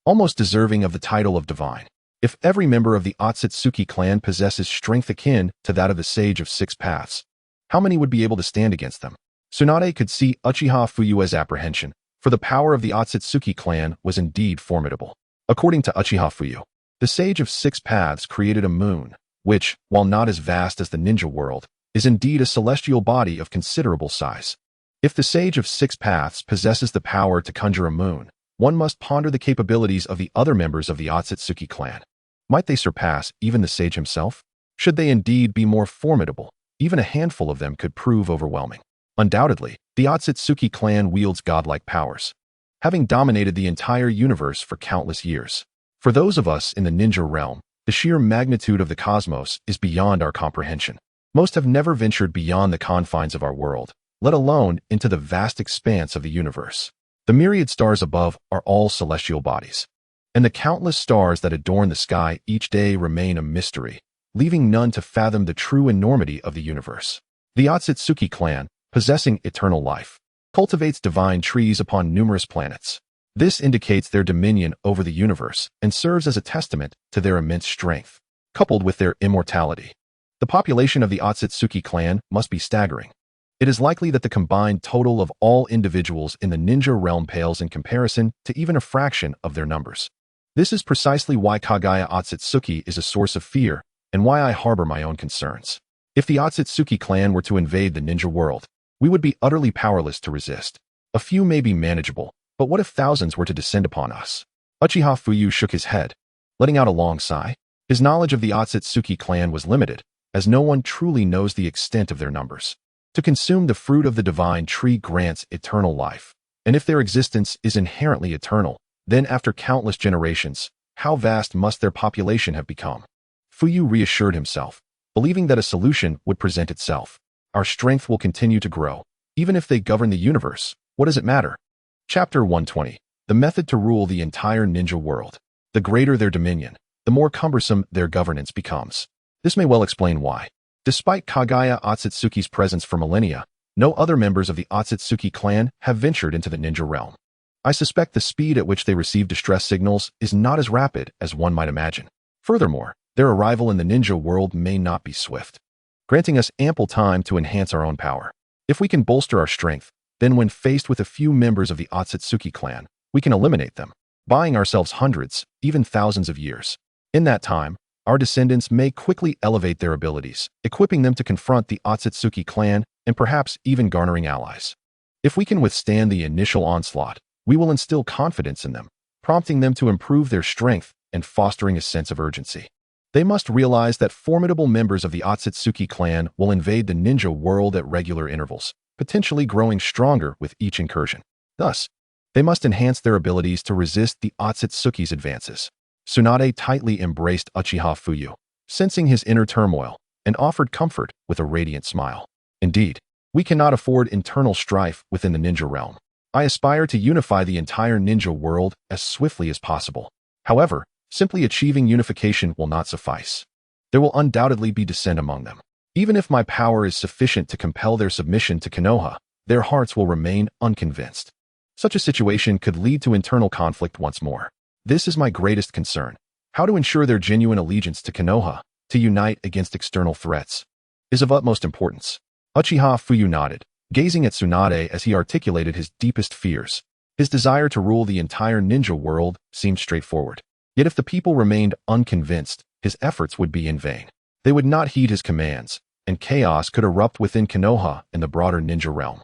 almost deserving of the title of divine. If every member of the Otsutsuki clan possesses strength akin to that of the Sage of Six Paths, how many would be able to stand against them? Tsunade could see Uchiha Fuyu's apprehension, for the power of the Otsutsuki clan was indeed formidable. According to Uchiha Fuyu, the Sage of Six Paths created a moon, which, while not as vast as the ninja world, is indeed a celestial body of considerable size. If the Sage of Six Paths possesses the power to conjure a moon, one must ponder the capabilities of the other members of the Otsutsuki clan. Might they surpass even the sage himself? Should they indeed be more formidable, even a handful of them could prove overwhelming. Undoubtedly, the Otsutsuki clan wields godlike powers, having dominated the entire universe for countless years. For those of us in the ninja realm, the sheer magnitude of the cosmos is beyond our comprehension. Most have never ventured beyond the confines of our world, let alone into the vast expanse of the universe. The myriad stars above are all celestial bodies, and the countless stars that adorn the sky each day remain a mystery, leaving none to fathom the true enormity of the universe. The Otsutsuki clan, possessing eternal life, cultivates divine trees upon numerous planets. This indicates their dominion over the universe and serves as a testament to their immense strength, coupled with their immortality. The population of the Otsutsuki clan must be staggering. It is likely that the combined total of all individuals in the ninja realm pales in comparison to even a fraction of their numbers. This is precisely why Kaguya Otsutsuki is a source of fear and why I harbor my own concerns. If the Otsutsuki clan were to invade the ninja world, we would be utterly powerless to resist. A few may be manageable, but what if thousands were to descend upon us? Uchiha Fuyu shook his head, letting out a long sigh. His knowledge of the Otsutsuki clan was limited, as no one truly knows the extent of their numbers. To consume the fruit of the divine tree grants eternal life, and if their existence is inherently eternal, then after countless generations, how vast must their population have become? Fuyu reassured himself, believing that a solution would present itself. Our strength will continue to grow. Even if they govern the universe, what does it matter? Chapter 120. The method to rule the entire ninja world. The greater their dominion, the more cumbersome their governance becomes. This may well explain why. Despite Kaguya Otsutsuki's presence for millennia, no other members of the Otsutsuki clan have ventured into the ninja realm. I suspect the speed at which they receive distress signals is not as rapid as one might imagine. Furthermore, their arrival in the ninja world may not be swift, granting us ample time to enhance our own power. If we can bolster our strength, then when faced with a few members of the Otsutsuki clan, we can eliminate them, buying ourselves hundreds, even thousands of years. In that time, our descendants may quickly elevate their abilities, equipping them to confront the Otsutsuki clan and perhaps even garnering allies. If we can withstand the initial onslaught, we will instill confidence in them, prompting them to improve their strength and fostering a sense of urgency. They must realize that formidable members of the Otsutsuki clan will invade the ninja world at regular intervals, potentially growing stronger with each incursion. Thus, they must enhance their abilities to resist the Otsutsuki's advances. Tsunade tightly embraced Uchiha Fuyu, sensing his inner turmoil, and offered comfort with a radiant smile. Indeed, we cannot afford internal strife within the ninja realm. I aspire to unify the entire ninja world as swiftly as possible. However, simply achieving unification will not suffice. There will undoubtedly be dissent among them. Even if my power is sufficient to compel their submission to Konoha, their hearts will remain unconvinced. Such a situation could lead to internal conflict once more. This is my greatest concern. How to ensure their genuine allegiance to Konoha, to unite against external threats, is of utmost importance. Uchiha Fuyu nodded, gazing at Tsunade as he articulated his deepest fears. His desire to rule the entire ninja world seemed straightforward. Yet if the people remained unconvinced, his efforts would be in vain. They would not heed his commands, and chaos could erupt within Konoha and the broader ninja realm.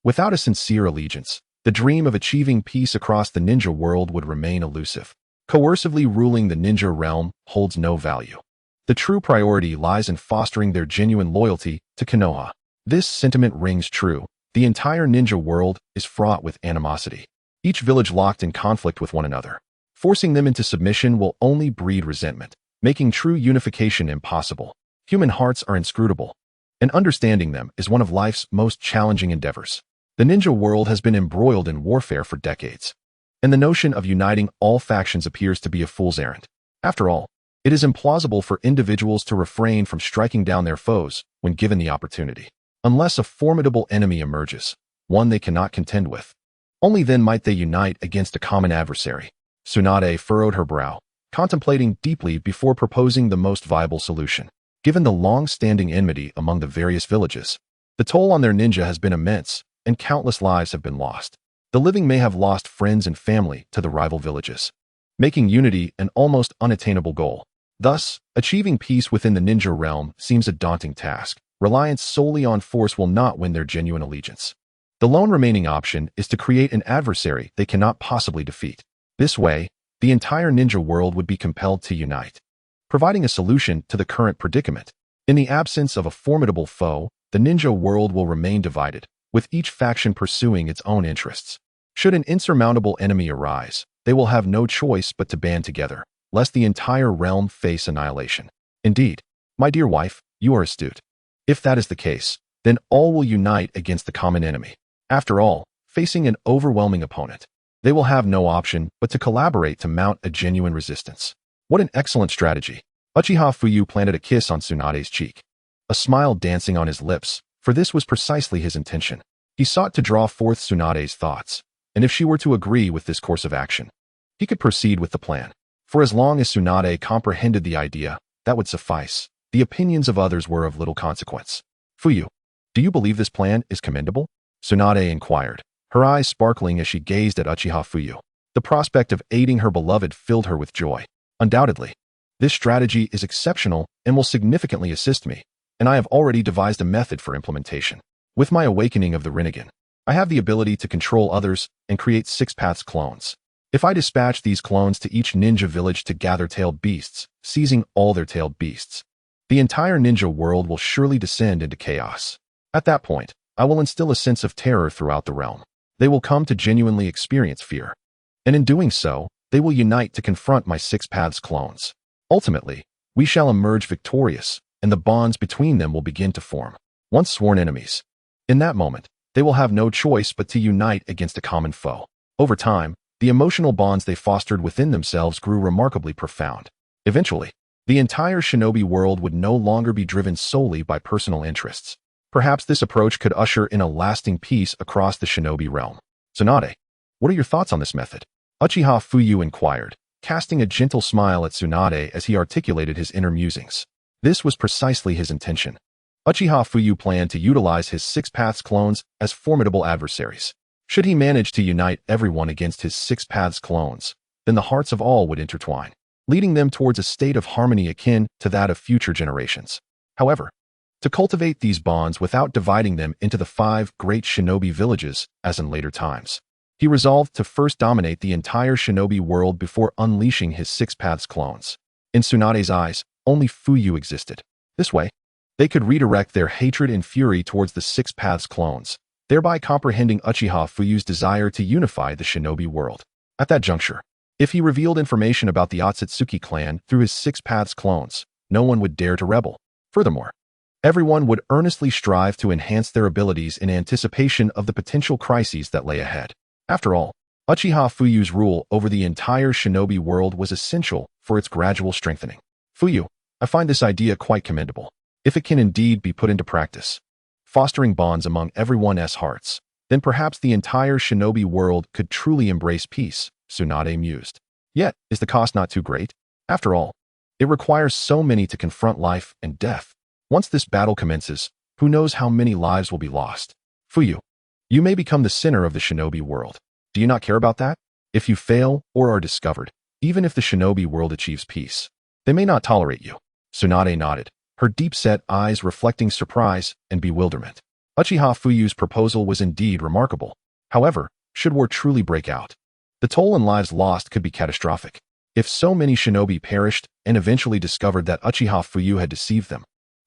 Without a sincere allegiance, the dream of achieving peace across the ninja world would remain elusive. Coercively ruling the ninja realm holds no value. The true priority lies in fostering their genuine loyalty to Konoha. This sentiment rings true. The entire ninja world is fraught with animosity, each village locked in conflict with one another. Forcing them into submission will only breed resentment, making true unification impossible. Human hearts are inscrutable, and understanding them is one of life's most challenging endeavors. The ninja world has been embroiled in warfare for decades, and the notion of uniting all factions appears to be a fool's errand. After all, it is implausible for individuals to refrain from striking down their foes when given the opportunity. Unless a formidable enemy emerges, one they cannot contend with. Only then might they unite against a common adversary. Tsunade furrowed her brow, contemplating deeply before proposing the most viable solution. Given the long-standing enmity among the various villages, the toll on their ninja has been immense, and countless lives have been lost. The living may have lost friends and family to the rival villages, making unity an almost unattainable goal. Thus, achieving peace within the ninja realm seems a daunting task. Reliance solely on force will not win their genuine allegiance. The lone remaining option is to create an adversary they cannot possibly defeat. This way, the entire ninja world would be compelled to unite, providing a solution to the current predicament. In the absence of a formidable foe, the ninja world will remain divided, with each faction pursuing its own interests. Should an insurmountable enemy arise, they will have no choice but to band together, lest the entire realm face annihilation. Indeed, my dear wife, you are astute. If that is the case, then all will unite against the common enemy. After all, facing an overwhelming opponent, they will have no option but to collaborate to mount a genuine resistance. What an excellent strategy. Uchiha Fuyu planted a kiss on Tsunade's cheek, a smile dancing on his lips, for this was precisely his intention. He sought to draw forth Tsunade's thoughts, and if she were to agree with this course of action, he could proceed with the plan. For as long as Tsunade comprehended the idea, that would suffice. The opinions of others were of little consequence. Fuyu, do you believe this plan is commendable? Tsunade inquired, her eyes sparkling as she gazed at Uchiha Fuyu. The prospect of aiding her beloved filled her with joy. Undoubtedly, this strategy is exceptional and will significantly assist me, and I have already devised a method for implementation. With my awakening of the Rinnegan, I have the ability to control others and create 6 paths clones. If I dispatch these clones to each ninja village to gather tailed beasts, seizing all their tailed beasts, the entire ninja world will surely descend into chaos. At that point, I will instill a sense of terror throughout the realm. They will come to genuinely experience fear. And in doing so, they will unite to confront my 6 paths clones. Ultimately, we shall emerge victorious, and the bonds between them will begin to form. Once sworn enemies, in that moment, they will have no choice but to unite against a common foe. Over time, the emotional bonds they fostered within themselves grew remarkably profound. Eventually, the entire shinobi world would no longer be driven solely by personal interests. Perhaps this approach could usher in a lasting peace across the shinobi realm. Tsunade, what are your thoughts on this method? Uchiha Fuyu inquired, casting a gentle smile at Tsunade as he articulated his inner musings. This was precisely his intention. Uchiha Fuyu planned to utilize his 6 paths clones as formidable adversaries. Should he manage to unite everyone against his 6 paths clones, then the hearts of all would intertwine, leading them towards a state of harmony akin to that of future generations. However, to cultivate these bonds without dividing them into the 5 great shinobi villages, as in later times, he resolved to first dominate the entire shinobi world before unleashing his 6 paths clones. In Tsunade's eyes, only Fuyu existed. This way, they could redirect their hatred and fury towards the 6 paths clones, thereby comprehending Uchiha Fuyu's desire to unify the shinobi world. At that juncture, if he revealed information about the Otsutsuki clan through his 6 paths clones, no one would dare to rebel. Furthermore, everyone would earnestly strive to enhance their abilities in anticipation of the potential crises that lay ahead. After all, Uchiha Fuyu's rule over the entire shinobi world was essential for its gradual strengthening. Fuyu, I find this idea quite commendable, if it can indeed be put into practice, fostering bonds among everyone's hearts, then perhaps the entire shinobi world could truly embrace peace, Tsunade mused. Yet, is the cost not too great? After all, it requires so many to confront life and death. Once this battle commences, who knows how many lives will be lost? Fuyu, you may become the center of the shinobi world. Do you not care about that? If you fail or are discovered, even if the shinobi world achieves peace, they may not tolerate you. Tsunade nodded, her deep-set eyes reflecting surprise and bewilderment. Uchiha Fuyu's proposal was indeed remarkable. However, should war truly break out, the toll in lives lost could be catastrophic. If so many shinobi perished and eventually discovered that Uchiha Fuyu had deceived them,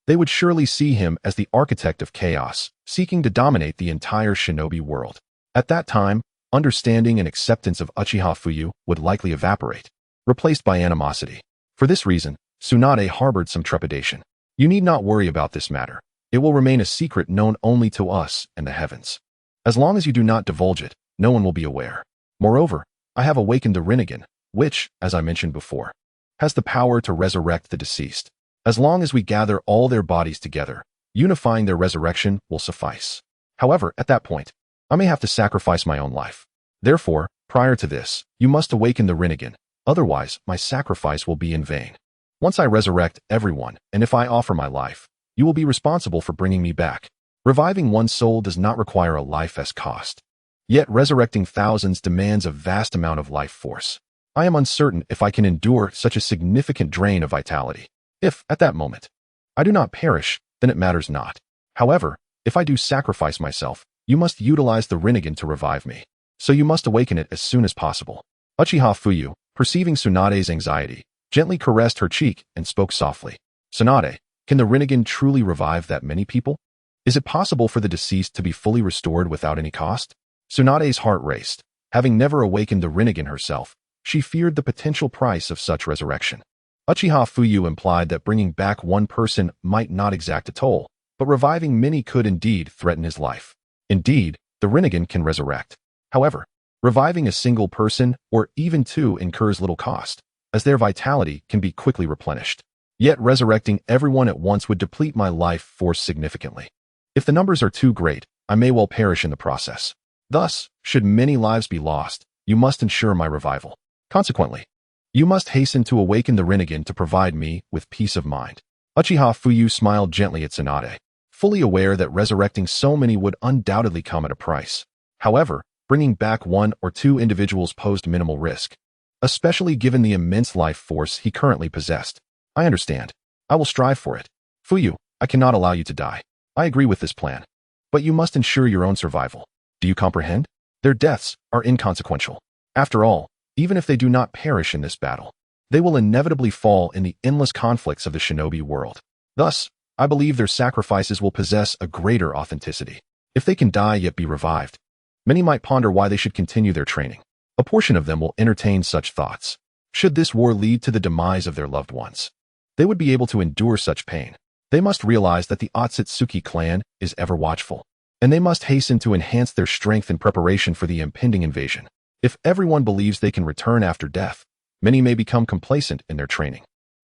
they would surely see him as the architect of chaos, seeking to dominate the entire shinobi world. At that time, understanding and acceptance of Uchiha Fuyu would likely evaporate, replaced by animosity. For this reason, Tsunade harbored some trepidation. You need not worry about this matter. It will remain a secret known only to us and the heavens. As long as you do not divulge it, no one will be aware. Moreover, I have awakened the Rinnegan, which, as I mentioned before, has the power to resurrect the deceased. As long as we gather all their bodies together, unifying their resurrection will suffice. However, at that point, I may have to sacrifice my own life. Therefore, prior to this, you must awaken the Rinnegan, otherwise my sacrifice will be in vain. Once I resurrect everyone, and if I offer my life, you will be responsible for bringing me back. Reviving one soul does not require a life as cost. Yet resurrecting thousands demands a vast amount of life force. I am uncertain if I can endure such a significant drain of vitality. If, at that moment, I do not perish, then it matters not. However, if I do sacrifice myself, you must utilize the Rinnegan to revive me. So you must awaken it as soon as possible. Uchiha Fuyu, perceiving Tsunade's anxiety, gently caressed her cheek and spoke softly. Tsunade, can the Rinnegan truly revive that many people? Is it possible for the deceased to be fully restored without any cost? Tsunade's heart raced. Having never awakened the Rinnegan herself, she feared the potential price of such resurrection. Uchiha Fuyu implied that bringing back one person might not exact a toll, but reviving many could indeed threaten his life. Indeed, the Rinnegan can resurrect. However, reviving a single person or even two incurs little cost, as their vitality can be quickly replenished. Yet resurrecting everyone at once would deplete my life force significantly. If the numbers are too great, I may well perish in the process. Thus, should many lives be lost, you must ensure my revival. Consequently, you must hasten to awaken the Rinnegan to provide me with peace of mind. Uchiha Fuyu smiled gently at Tsunade, fully aware that resurrecting so many would undoubtedly come at a price. However, bringing back one or two individuals posed minimal risk, especially given the immense life force he currently possessed. I understand. I will strive for it. Fuyu, I cannot allow you to die. I agree with this plan. But you must ensure your own survival. Do you comprehend? Their deaths are inconsequential. After all, even if they do not perish in this battle, they will inevitably fall in the endless conflicts of the shinobi world. Thus, I believe their sacrifices will possess a greater authenticity. If they can die yet be revived, many might ponder why they should continue their training. A portion of them will entertain such thoughts. Should this war lead to the demise of their loved ones, they would be able to endure such pain. They must realize that the Otsutsuki clan is ever watchful, and they must hasten to enhance their strength in preparation for the impending invasion. If everyone believes they can return after death, many may become complacent in their training.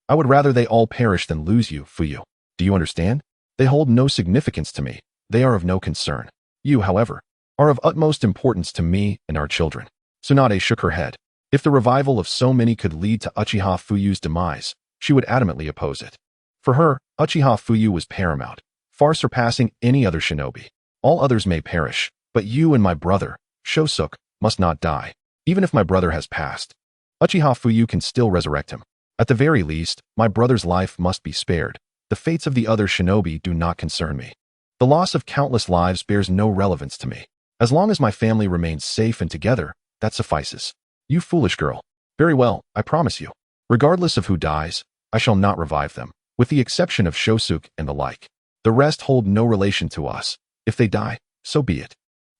I would rather they all perish than lose you, Fuyu. Do you understand? They hold no significance to me. They are of no concern. You, however, are of utmost importance to me and our children. Tsunade shook her head. If the revival of so many could lead to Uchiha Fuyu's demise, she would adamantly oppose it. For her, Uchiha Fuyu was paramount, far surpassing any other shinobi. All others may perish, but you and my brother, Shosuke, must not die. Even if my brother has passed, Uchiha Fuyu can still resurrect him. At the very least, my brother's life must be spared. The fates of the other shinobi do not concern me. The loss of countless lives bears no relevance to me. As long as my family remains safe and together, that suffices. You foolish girl. Very well, I promise you. Regardless of who dies, I shall not revive them, with the exception of Shosuke and the like. The rest hold no relation to us. If they die, so be it.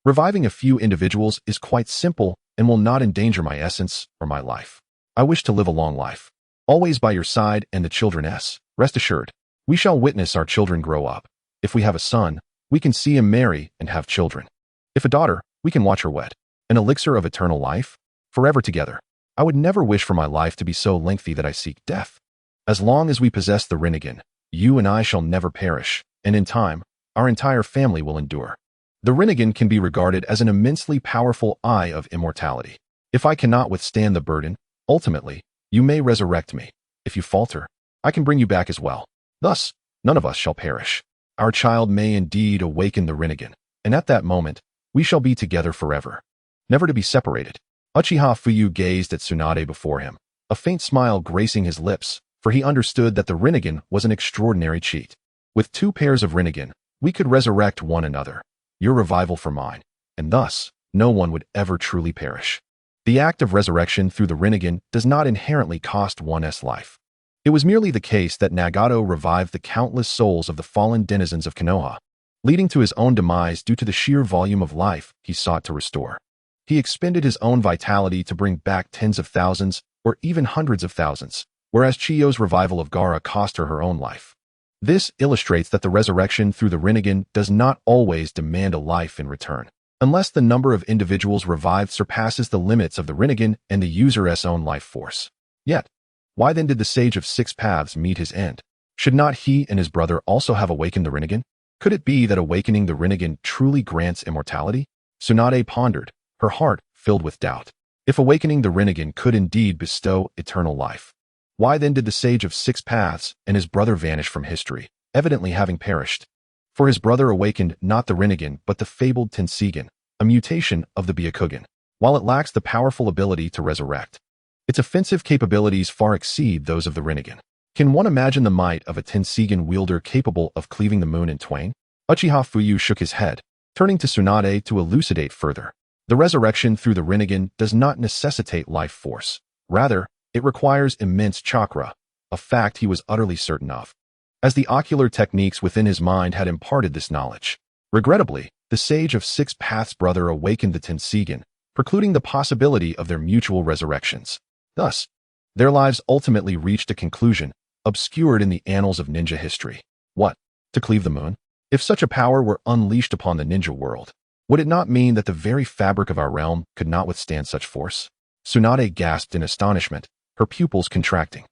Reviving a few individuals is quite simple and will not endanger my essence or my life. I wish to live a long life, always by your side and the children's. Rest assured, we shall witness our children grow up. If we have a son, we can see him marry and have children. If a daughter, we can watch her wed. An elixir of eternal life, forever together. I would never wish for my life to be so lengthy that I seek death. As long as we possess the Rinnegan, you and I shall never perish, and in time, our entire family will endure. The Rinnegan can be regarded as an immensely powerful eye of immortality. If I cannot withstand the burden, ultimately, you may resurrect me. If you falter, I can bring you back as well. Thus, none of us shall perish. Our child may indeed awaken the Rinnegan, and at that moment, we shall be together forever, never to be separated. Uchiha Fuyu gazed at Tsunade before him, a faint smile gracing his lips, for he understood that the Rinnegan was an extraordinary cheat. With 2 pairs of Rinnegan, we could resurrect one another. Your revival for mine, and thus, no one would ever truly perish. The act of resurrection through the Rinnegan does not inherently cost one's life. It was merely the case that Nagato revived the countless souls of the fallen denizens of Konoha, leading to his own demise due to the sheer volume of life he sought to restore. He expended his own vitality to bring back tens of thousands, or even hundreds of thousands, whereas Chiyo's revival of Gaara cost her own life. This illustrates that the resurrection through the Rinnegan does not always demand a life in return, unless the number of individuals revived surpasses the limits of the Rinnegan and the user's own life force. Yet, Why then did the Sage of Six Paths meet his end? Should not he and his brother also have awakened the Rinnegan? Could it be that awakening the Rinnegan truly grants immortality? Tsunade pondered, her heart filled with doubt. If awakening the Rinnegan could indeed bestow eternal life, why then did the Sage of Six Paths and his brother vanish from history, evidently having perished? For his brother awakened not the Rinnegan but the fabled Tenseigan, a mutation of the Byakugan. While it lacks the powerful ability to resurrect, its offensive capabilities far exceed those of the Rinnegan. Can one imagine the might of a Tenseigan wielder capable of cleaving the moon in twain? Uchiha Fuyu shook his head, turning to Tsunade to elucidate further. The resurrection through the Rinnegan does not necessitate life force. Rather, it requires immense chakra, a fact he was utterly certain of, as the ocular techniques within his mind had imparted this knowledge. Regrettably, the Sage of Six Paths' brother awakened the Tenseigan, precluding the possibility of their mutual resurrections. Thus, their lives ultimately reached a conclusion, obscured in the annals of ninja history. What? To cleave the moon? If such a power were unleashed upon the ninja world, would it not mean that the very fabric of our realm could not withstand such force? Tsunade gasped in astonishment, her pupils contracting.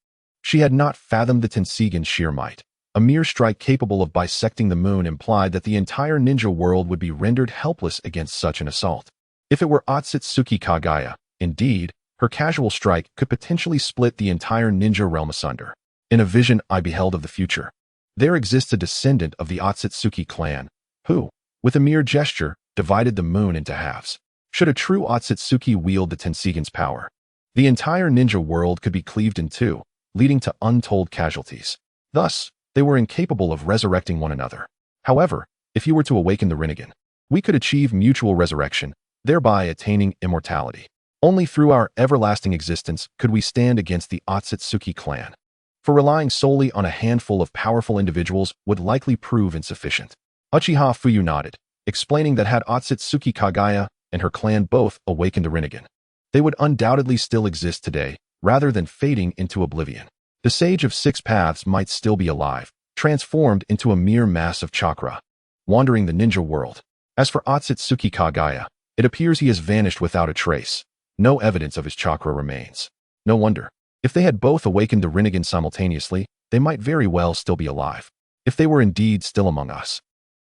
She had not fathomed the Tenseigan's sheer might. A mere strike capable of bisecting the moon implied that the entire ninja world would be rendered helpless against such an assault. If it were Otsutsuki Kagaya, indeed, her casual strike could potentially split the entire ninja realm asunder. In a vision I beheld of the future, there exists a descendant of the Otsutsuki clan, who, with a mere gesture, divided the moon into halves. Should a true Otsutsuki wield the Tenseigan's power, the entire ninja world could be cleaved in two, leading to untold casualties. Thus, they were incapable of resurrecting one another. However, if you were to awaken the Rinnegan, we could achieve mutual resurrection, thereby attaining immortality. Only through our everlasting existence could we stand against the Otsutsuki clan. For relying solely on a handful of powerful individuals would likely prove insufficient. Uchiha Fuyu nodded, explaining that had Otsutsuki Kagaya and her clan both awakened the Rinnegan, they would undoubtedly still exist today, rather than fading into oblivion. The Sage of Six Paths might still be alive, transformed into a mere mass of chakra, wandering the ninja world. As for Otsutsuki Kagaya, it appears he has vanished without a trace. No evidence of his chakra remains. No wonder. If they had both awakened the Rinnegan simultaneously, they might very well still be alive. If they were indeed still among us,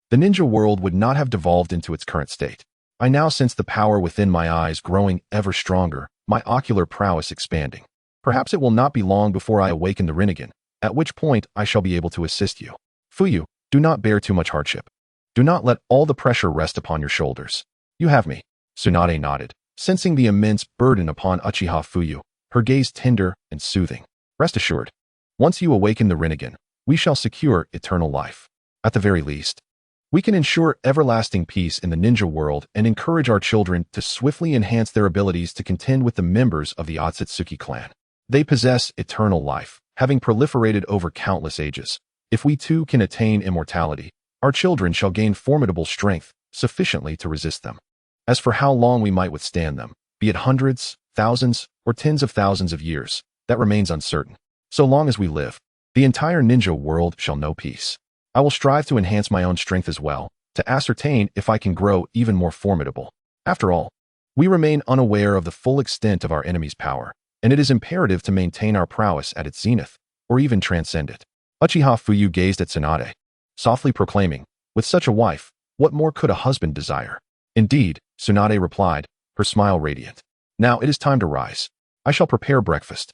the ninja world would not have devolved into its current state. I now sense the power within my eyes growing ever stronger, my ocular prowess expanding. Perhaps it will not be long before I awaken the Rinnegan, at which point I shall be able to assist you. Fuyu, do not bear too much hardship. Do not let all the pressure rest upon your shoulders. You have me. Tsunade nodded, sensing the immense burden upon Uchiha Fuyu, her gaze tender and soothing. Rest assured, once you awaken the Rinnegan, we shall secure eternal life. At the very least, we can ensure everlasting peace in the ninja world and encourage our children to swiftly enhance their abilities to contend with the members of the Otsutsuki clan. They possess eternal life, having proliferated over countless ages. If we too can attain immortality, our children shall gain formidable strength, sufficiently to resist them. As for how long we might withstand them, be it hundreds, thousands, or tens of thousands of years, that remains uncertain. So long as we live, the entire ninja world shall know peace. I will strive to enhance my own strength as well, to ascertain if I can grow even more formidable. After all, we remain unaware of the full extent of our enemy's power, and it is imperative to maintain our prowess at its zenith, or even transcend it. Uchiha Fuyu gazed at Tsunade, softly proclaiming, with such a wife, what more could a husband desire? Indeed, Tsunade replied, her smile radiant. Now it is time to rise. I shall prepare breakfast.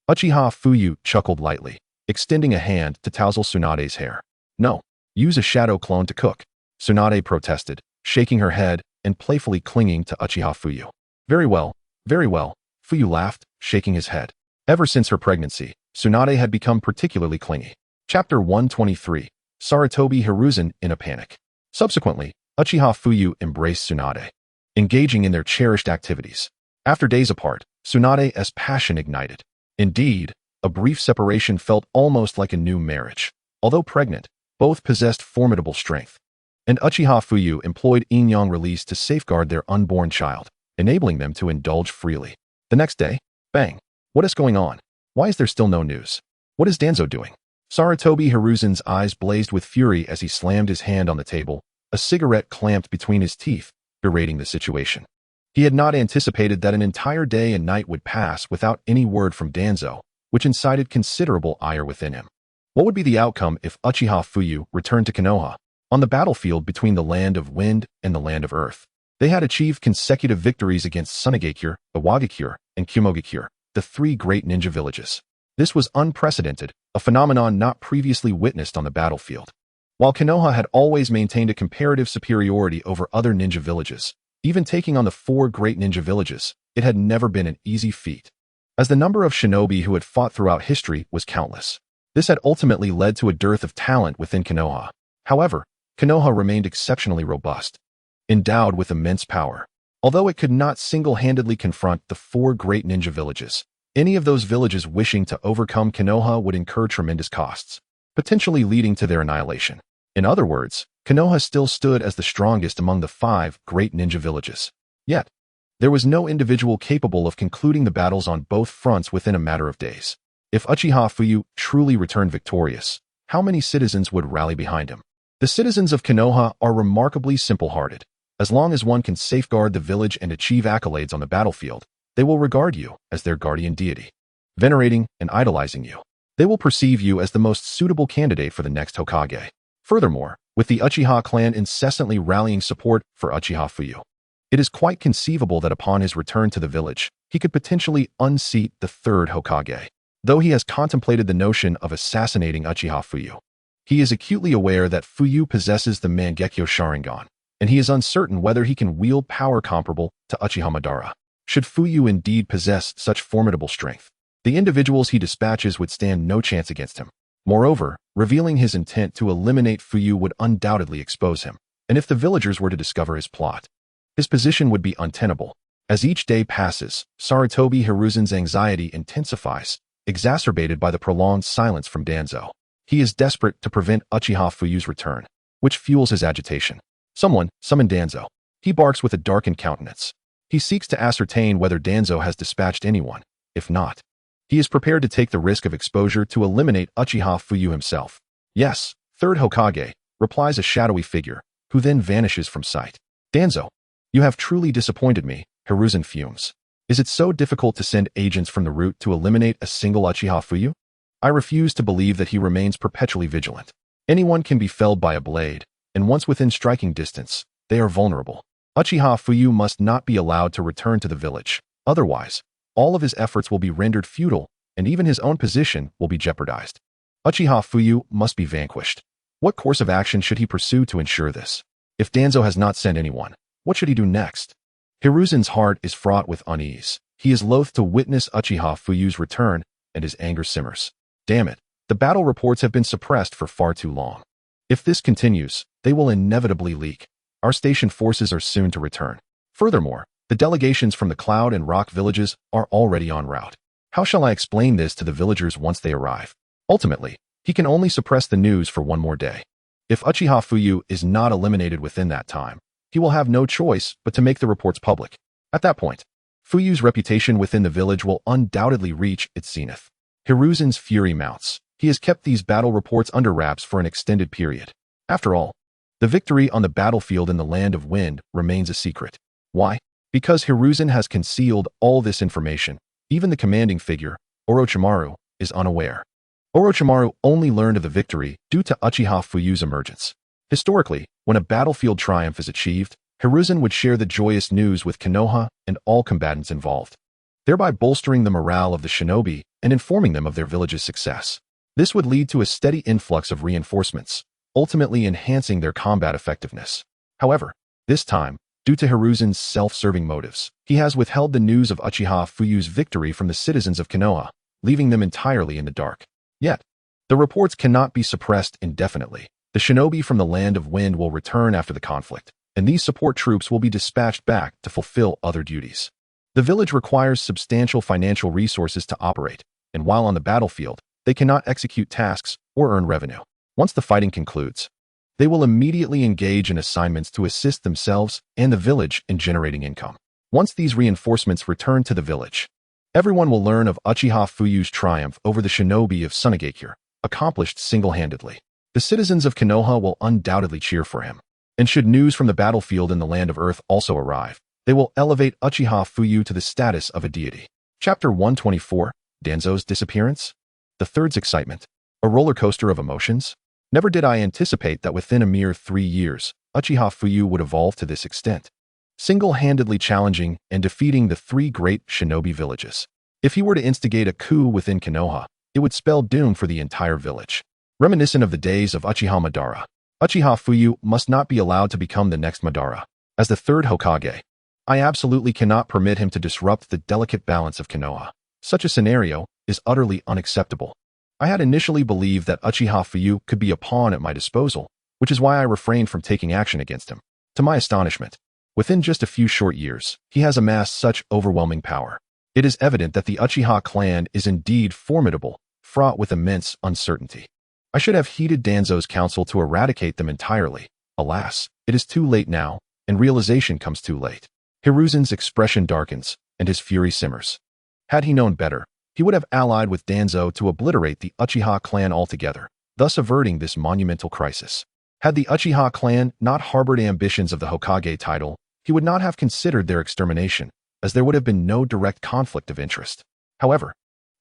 Uchiha Fuyu chuckled lightly, extending a hand to tousle Tsunade's hair. No, use a shadow clone to cook, Tsunade protested, shaking her head and playfully clinging to Uchiha Fuyu. Very well, Fuyu laughed, shaking his head. Ever since her pregnancy, Tsunade had become particularly clingy. Chapter 123, Sarutobi Hiruzen in a panic. Subsequently, Uchiha Fuyu embraced Tsunade, engaging in their cherished activities. After days apart, Tsunade's passion ignited. Indeed, a brief separation felt almost like a new marriage. Although pregnant, both possessed formidable strength, and Uchiha Fuyu employed yin-yang release to safeguard their unborn child, enabling them to indulge freely. The next day, bang! What is going on? Why is there still no news? What is Danzo doing? Sarutobi Hiruzen's eyes blazed with fury as he slammed his hand on the table, a cigarette clamped between his teeth, berating the situation. He had not anticipated that an entire day and night would pass without any word from Danzo, which incited considerable ire within him. What would be the outcome if Uchiha Fuyu returned to Konoha? On the battlefield between the Land of Wind and the Land of Earth, they had achieved consecutive victories against Tsunade, Awakens, and Kumogakure, the three great ninja villages. This was unprecedented, a phenomenon not previously witnessed on the battlefield. While Konoha had always maintained a comparative superiority over other ninja villages, even taking on the four great ninja villages, it had never been an easy feat, as the number of shinobi who had fought throughout history was countless. This had ultimately led to a dearth of talent within Konoha. However, Konoha remained exceptionally robust, endowed with immense power. Although it could not single-handedly confront the four great ninja villages, any of those villages wishing to overcome Konoha would incur tremendous costs, potentially leading to their annihilation. In other words, Konoha still stood as the strongest among the five great ninja villages. Yet, there was no individual capable of concluding the battles on both fronts within a matter of days. If Uchiha Fuyu truly returned victorious, how many citizens would rally behind him? The citizens of Konoha are remarkably simple-hearted. As long as one can safeguard the village and achieve accolades on the battlefield, they will regard you as their guardian deity, venerating and idolizing you. They will perceive you as the most suitable candidate for the next Hokage. Furthermore, with the Uchiha clan incessantly rallying support for Uchiha Fuyu, it is quite conceivable that upon his return to the village, he could potentially unseat the third Hokage. Though he has contemplated the notion of assassinating Uchiha Fuyu, he is acutely aware that Fuyu possesses the Mangekyo Sharingan, and he is uncertain whether he can wield power comparable to Uchiha Madara. Should Fuyu indeed possess such formidable strength, the individuals he dispatches would stand no chance against him. Moreover, revealing his intent to eliminate Fuyu would undoubtedly expose him, and if the villagers were to discover his plot, his position would be untenable. As each day passes, Sarutobi Hiruzen's anxiety intensifies, exacerbated by the prolonged silence from Danzo. He is desperate to prevent Uchiha Fuyu's return, which fuels his agitation. Someone, summon Danzo. He barks with a darkened countenance. He seeks to ascertain whether Danzo has dispatched anyone. If not, he is prepared to take the risk of exposure to eliminate Uchiha Fuyu himself. Yes, third Hokage, replies a shadowy figure, who then vanishes from sight. Danzo, you have truly disappointed me, Hiruzen fumes. Is it so difficult to send agents from the route to eliminate a single Uchiha Fuyu? I refuse to believe that he remains perpetually vigilant. Anyone can be felled by a blade, and once within striking distance, they are vulnerable. Uchiha Fuyu must not be allowed to return to the village. Otherwise, all of his efforts will be rendered futile, and even his own position will be jeopardized. Uchiha Fuyu must be vanquished. What course of action should he pursue to ensure this? If Danzo has not sent anyone, what should he do next? Hiruzen's heart is fraught with unease. He is loath to witness Uchiha Fuyu's return, and his anger simmers. Damn it, the battle reports have been suppressed for far too long. If this continues, they will inevitably leak. Our station forces are soon to return. Furthermore, the delegations from the Cloud and Rock villages are already en route. How shall I explain this to the villagers once they arrive? Ultimately, he can only suppress the news for one more day. If Uchiha Fuyu is not eliminated within that time, he will have no choice but to make the reports public. At that point, Fuyu's reputation within the village will undoubtedly reach its zenith. Hiruzen's fury mounts. He has kept these battle reports under wraps for an extended period. After all, the victory on the battlefield in the Land of Wind remains a secret. Why? Because Hiruzen has concealed all this information. Even the commanding figure, Orochimaru, is unaware. Orochimaru only learned of the victory due to Uchiha Fuyu's emergence. Historically, when a battlefield triumph is achieved, Hiruzen would share the joyous news with Konoha and all combatants involved, thereby bolstering the morale of the shinobi and informing them of their village's success. This would lead to a steady influx of reinforcements, ultimately enhancing their combat effectiveness. However, this time, due to Hiruzen's self-serving motives, he has withheld the news of Uchiha Fuyu's victory from the citizens of Konoha, leaving them entirely in the dark. Yet, the reports cannot be suppressed indefinitely. The shinobi from the Land of Wind will return after the conflict, and these support troops will be dispatched back to fulfill other duties. The village requires substantial financial resources to operate, and while on the battlefield, they cannot execute tasks or earn revenue. Once the fighting concludes, they will immediately engage in assignments to assist themselves and the village in generating income. Once these reinforcements return to the village, everyone will learn of Uchiha Fuyu's triumph over the shinobi of Tsunade, accomplished single-handedly. The citizens of Konoha will undoubtedly cheer for him. And should news from the battlefield in the Land of Earth also arrive, they will elevate Uchiha Fuyu to the status of a deity. Chapter 124, Danzo's disappearance? The third's excitement. A roller coaster of emotions? Never did I anticipate that within a mere 3 years, Uchiha Fuyu would evolve to this extent, single-handedly challenging and defeating the 3 great shinobi villages. If he were to instigate a coup within Konoha, it would spell doom for the entire village. Reminiscent of the days of Uchiha Madara, Uchiha Fuyu must not be allowed to become the next Madara. As the 3rd Hokage, I absolutely cannot permit him to disrupt the delicate balance of Konoha. Such a scenario is utterly unacceptable. I had initially believed that Uchiha Fuyu could be a pawn at my disposal, which is why I refrained from taking action against him. To my astonishment, within just a few short years, he has amassed such overwhelming power. It is evident that the Uchiha clan is indeed formidable, fraught with immense uncertainty. I should have heeded Danzo's counsel to eradicate them entirely. Alas, it is too late now, and realization comes too late. Hiruzen's expression darkens, and his fury simmers. Had he known better, he would have allied with Danzo to obliterate the Uchiha clan altogether, thus averting this monumental crisis. Had the Uchiha clan not harbored ambitions of the Hokage title, he would not have considered their extermination, as there would have been no direct conflict of interest. However,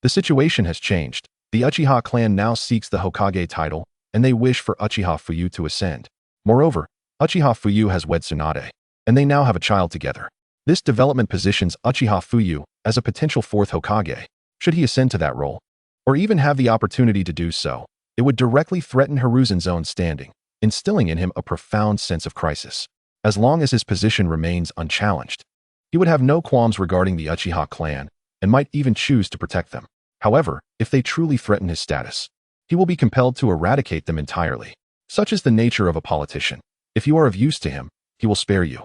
the situation has changed. The Uchiha clan now seeks the Hokage title, and they wish for Uchiha Fuyu to ascend. Moreover, Uchiha Fuyu has wed Tsunade, and they now have a child together. This development positions Uchiha Fuyu as a potential 4th Hokage. Should he ascend to that role, or even have the opportunity to do so, it would directly threaten Hiruzen's own standing, instilling in him a profound sense of crisis. As long as his position remains unchallenged, he would have no qualms regarding the Uchiha clan, and might even choose to protect them. However, if they truly threaten his status, he will be compelled to eradicate them entirely. Such is the nature of a politician. If you are of use to him, he will spare you.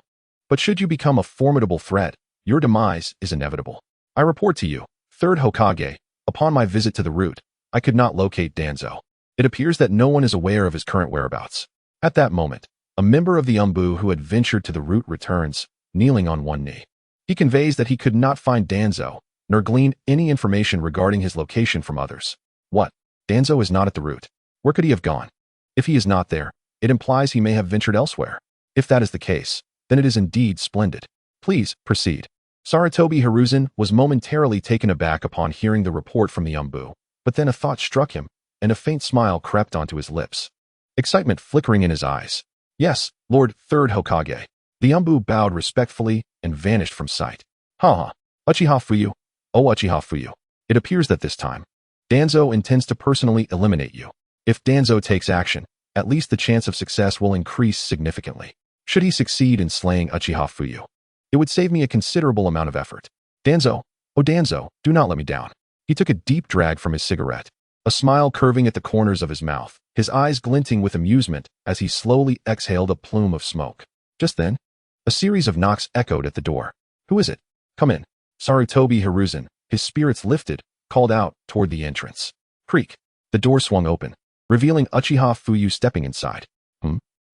But should you become a formidable threat, your demise is inevitable. I report to you, 3rd Hokage, upon my visit to the route, I could not locate Danzo. It appears that no one is aware of his current whereabouts. At that moment, a member of the Umbu who had ventured to the route returns, kneeling on one knee. He conveys that he could not find Danzo, nor glean any information regarding his location from others. What? Danzo is not at the route. Where could he have gone? If he is not there, it implies he may have ventured elsewhere. If that is the case, then it is indeed splendid. Please, proceed. Sarutobi Hiruzen was momentarily taken aback upon hearing the report from the Umbu, but then a thought struck him, and a faint smile crept onto his lips. Excitement flickering in his eyes. Yes, Lord 3rd Hokage. The Umbu bowed respectfully and vanished from sight. Ha! Uchiha Fuyu. Oh, Uchiha Fuyu. It appears that this time, Danzo intends to personally eliminate you. If Danzo takes action, at least the chance of success will increase significantly. Should he succeed in slaying Uchiha Fuyu, it would save me a considerable amount of effort. Danzo, oh Danzo, do not let me down. He took a deep drag from his cigarette, a smile curving at the corners of his mouth, his eyes glinting with amusement as he slowly exhaled a plume of smoke. Just then, a series of knocks echoed at the door. Who is it? Come in. Sarutobi Hiruzen, his spirits lifted, called out toward the entrance. Creak. The door swung open, revealing Uchiha Fuyu stepping inside.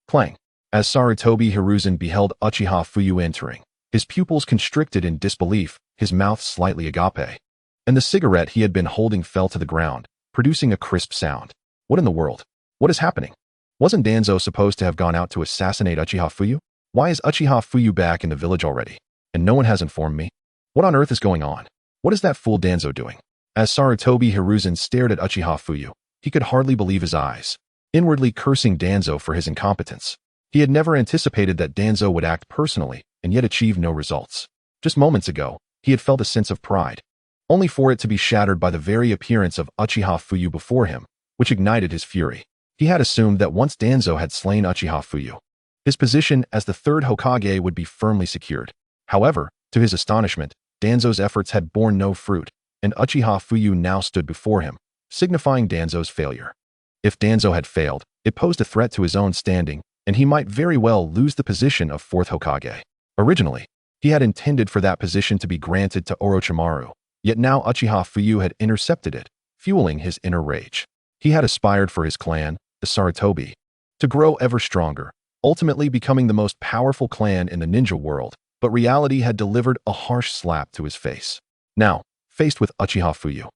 Clang. As Sarutobi Hiruzen beheld Uchiha Fuyu entering, his pupils constricted in disbelief, his mouth slightly agape, and the cigarette he had been holding fell to the ground, producing a crisp sound. What in the world? What is happening? Wasn't Danzo supposed to have gone out to assassinate Uchiha Fuyu? Why is Uchiha Fuyu back in the village already, and no one has informed me? What on earth is going on? What is that fool Danzo doing? As Sarutobi Hiruzen stared at Uchiha Fuyu, he could hardly believe his eyes, inwardly cursing Danzo for his incompetence. He had never anticipated that Danzo would act personally and yet achieve no results. Just moments ago, he had felt a sense of pride, only for it to be shattered by the very appearance of Uchiha Fuyu before him, which ignited his fury. He had assumed that once Danzo had slain Uchiha Fuyu, his position as the 3rd Hokage would be firmly secured. However, to his astonishment, Danzo's efforts had borne no fruit, and Uchiha Fuyu now stood before him, signifying Danzo's failure. If Danzo had failed, it posed a threat to his own standing, and he might very well lose the position of 4th Hokage. Originally, he had intended for that position to be granted to Orochimaru, yet now Uchiha Fuyu had intercepted it, fueling his inner rage. He had aspired for his clan, the Sarutobi, to grow ever stronger, ultimately becoming the most powerful clan in the ninja world, but reality had delivered a harsh slap to his face. Now, faced with Uchiha Fuyu,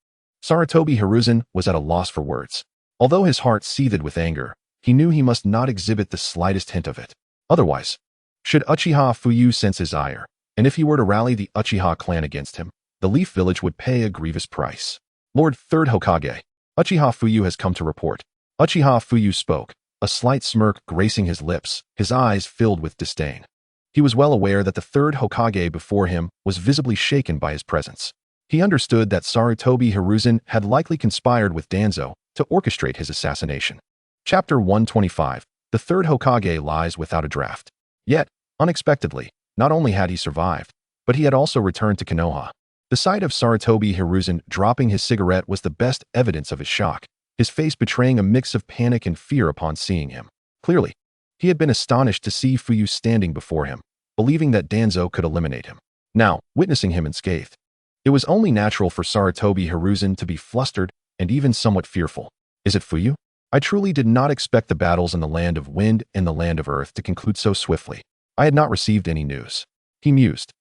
Sarutobi Hiruzen was at a loss for words. Although his heart seethed with anger, he knew he must not exhibit the slightest hint of it. Otherwise, should Uchiha Fuyu sense his ire, and if he were to rally the Uchiha clan against him, the Leaf Village would pay a grievous price. Lord Third Hokage, Uchiha Fuyu has come to report. Uchiha Fuyu spoke, a slight smirk gracing his lips, his eyes filled with disdain. He was well aware that the third Hokage before him was visibly shaken by his presence. He understood that Sarutobi Hiruzen had likely conspired with Danzo to orchestrate his assassination. Chapter 125. The third Hokage lies without a draft. Yet, unexpectedly, not only had he survived, but he had also returned to Konoha. The sight of Sarutobi Hiruzen dropping his cigarette was the best evidence of his shock, his face betraying a mix of panic and fear upon seeing him. Clearly, he had been astonished to see Fuyu standing before him, believing that Danzo could eliminate him. Now, witnessing him unscathed, it was only natural for Sarutobi Hiruzen to be flustered and even somewhat fearful. Is it Fuyu? I truly did not expect the battles in the land of wind and the land of earth to conclude so swiftly. I had not received any news. He mused.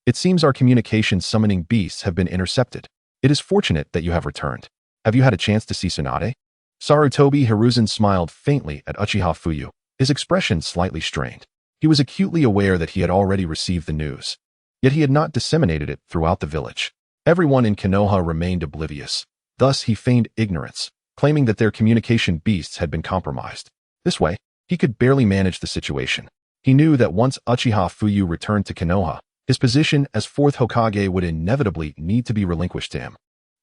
It seems our communication summoning beasts have been intercepted. It is fortunate that you have returned. Have you had a chance to see Tsunade? Sarutobi Hiruzen smiled faintly at Uchiha Fuyu, his expression slightly strained. He was acutely aware that he had already received the news. Yet he had not disseminated it throughout the village. Everyone in Konoha remained oblivious. Thus he feigned ignorance, claiming that their communication beasts had been compromised. This way, he could barely manage the situation. He knew that once Uchiha Fuyu returned to Konoha, his position as Fourth Hokage would inevitably need to be relinquished to him.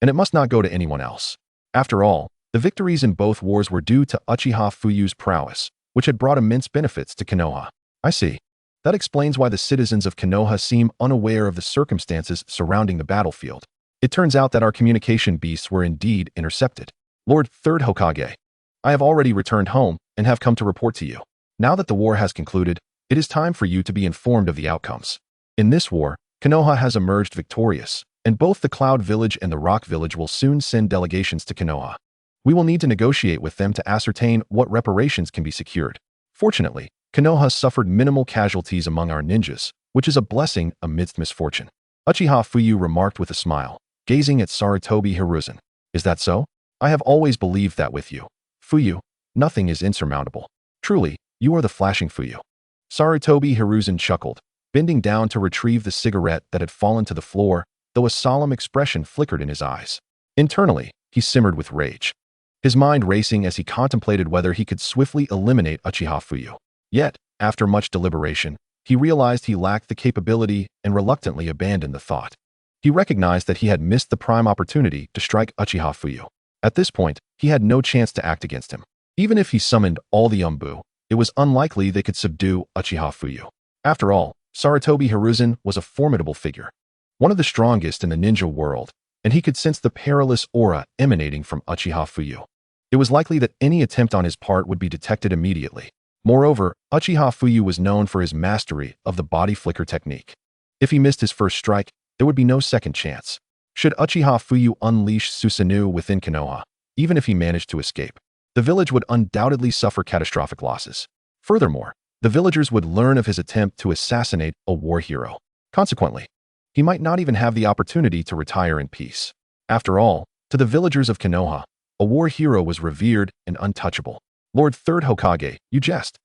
And it must not go to anyone else. After all, the victories in both wars were due to Uchiha Fuyu's prowess, which had brought immense benefits to Konoha. I see. That explains why the citizens of Konoha seem unaware of the circumstances surrounding the battlefield. It turns out that our communication beasts were indeed intercepted. Lord Third Hokage, I have already returned home and have come to report to you. Now that the war has concluded, it is time for you to be informed of the outcomes. In this war, Konoha has emerged victorious, and both the Cloud Village and the Rock Village will soon send delegations to Konoha. We will need to negotiate with them to ascertain what reparations can be secured. Fortunately, Konoha suffered minimal casualties among our ninjas, which is a blessing amidst misfortune. Uchiha Fuyu remarked with a smile, gazing at Sarutobi Hiruzen. Is that so? I have always believed that with you. Fuyu, nothing is insurmountable. Truly, you are the flashing Fuyu. Sarutobi Hiruzen chuckled, bending down to retrieve the cigarette that had fallen to the floor, though a solemn expression flickered in his eyes. Internally, he simmered with rage, his mind racing as he contemplated whether he could swiftly eliminate Uchiha Fuyu. Yet, after much deliberation, he realized he lacked the capability and reluctantly abandoned the thought. He recognized that he had missed the prime opportunity to strike Uchiha Fuyu. At this point, he had no chance to act against him. Even if he summoned all the Umbu, it was unlikely they could subdue Uchiha Fuyu. After all, Sarutobi Hiruzen was a formidable figure, one of the strongest in the ninja world, and he could sense the perilous aura emanating from Uchiha Fuyu. It was likely that any attempt on his part would be detected immediately. Moreover, Uchiha Fuyu was known for his mastery of the body flicker technique. If he missed his first strike, there would be no second chance. Should Uchiha Fuyu unleash Tsunade within Konoha, even if he managed to escape, the village would undoubtedly suffer catastrophic losses. Furthermore, the villagers would learn of his attempt to assassinate a war hero. Consequently, he might not even have the opportunity to retire in peace. After all, to the villagers of Konoha, a war hero was revered and untouchable. Lord Third Hokage, you jest.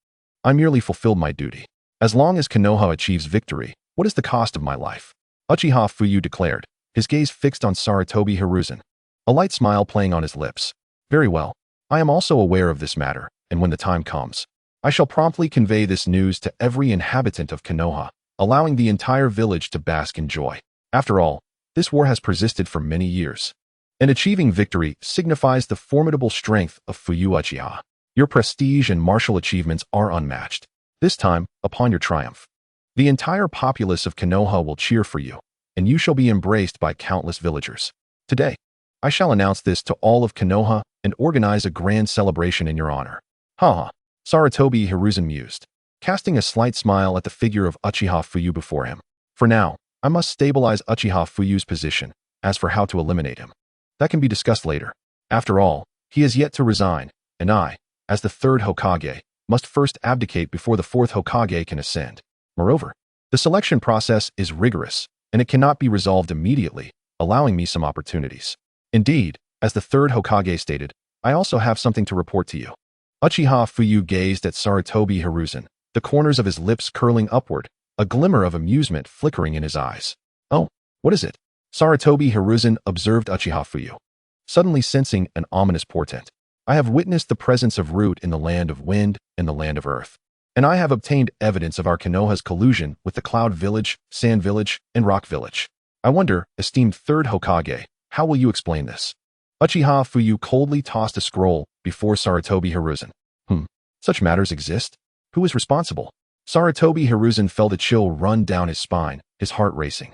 I merely fulfilled my duty. As long as Konoha achieves victory, what is the cost of my life? Uchiha Fuyu declared, his gaze fixed on Sarutobi Hiruzen, a light smile playing on his lips. Very well. I am also aware of this matter, and when the time comes, I shall promptly convey this news to every inhabitant of Konoha, allowing the entire village to bask in joy. After all, this war has persisted for many years, and achieving victory signifies the formidable strength of Fuyu Uchiha. Your prestige and martial achievements are unmatched. This time, upon your triumph, the entire populace of Konoha will cheer for you, and you shall be embraced by countless villagers. Today, I shall announce this to all of Konoha and organize a grand celebration in your honor. Ha! Sarutobi Hiruzen mused, casting a slight smile at the figure of Uchiha Fuyu before him. For now, I must stabilize Uchiha Fuyu's position. As for how to eliminate him, that can be discussed later. After all, he has yet to resign, and I, as the third Hokage, must first abdicate before the fourth Hokage can ascend. Moreover, the selection process is rigorous, and it cannot be resolved immediately, allowing me some opportunities. Indeed, as the third Hokage stated, I also have something to report to you. Uchiha Fuyu gazed at Sarutobi Hiruzen, the corners of his lips curling upward, a glimmer of amusement flickering in his eyes. Oh, what is it? Sarutobi Hiruzen observed Uchiha Fuyu. suddenly sensing an ominous portent. I have witnessed the presence of root in the land of wind and the land of earth. And I have obtained evidence of our Konoha's collusion with the Cloud Village, Sand Village, and Rock Village. I wonder, esteemed Third Hokage, how will you explain this? Uchiha Fuyu coldly tossed a scroll before Sarutobi Hiruzen. Such matters exist? Who is responsible? Sarutobi Hiruzen felt a chill run down his spine, his heart racing.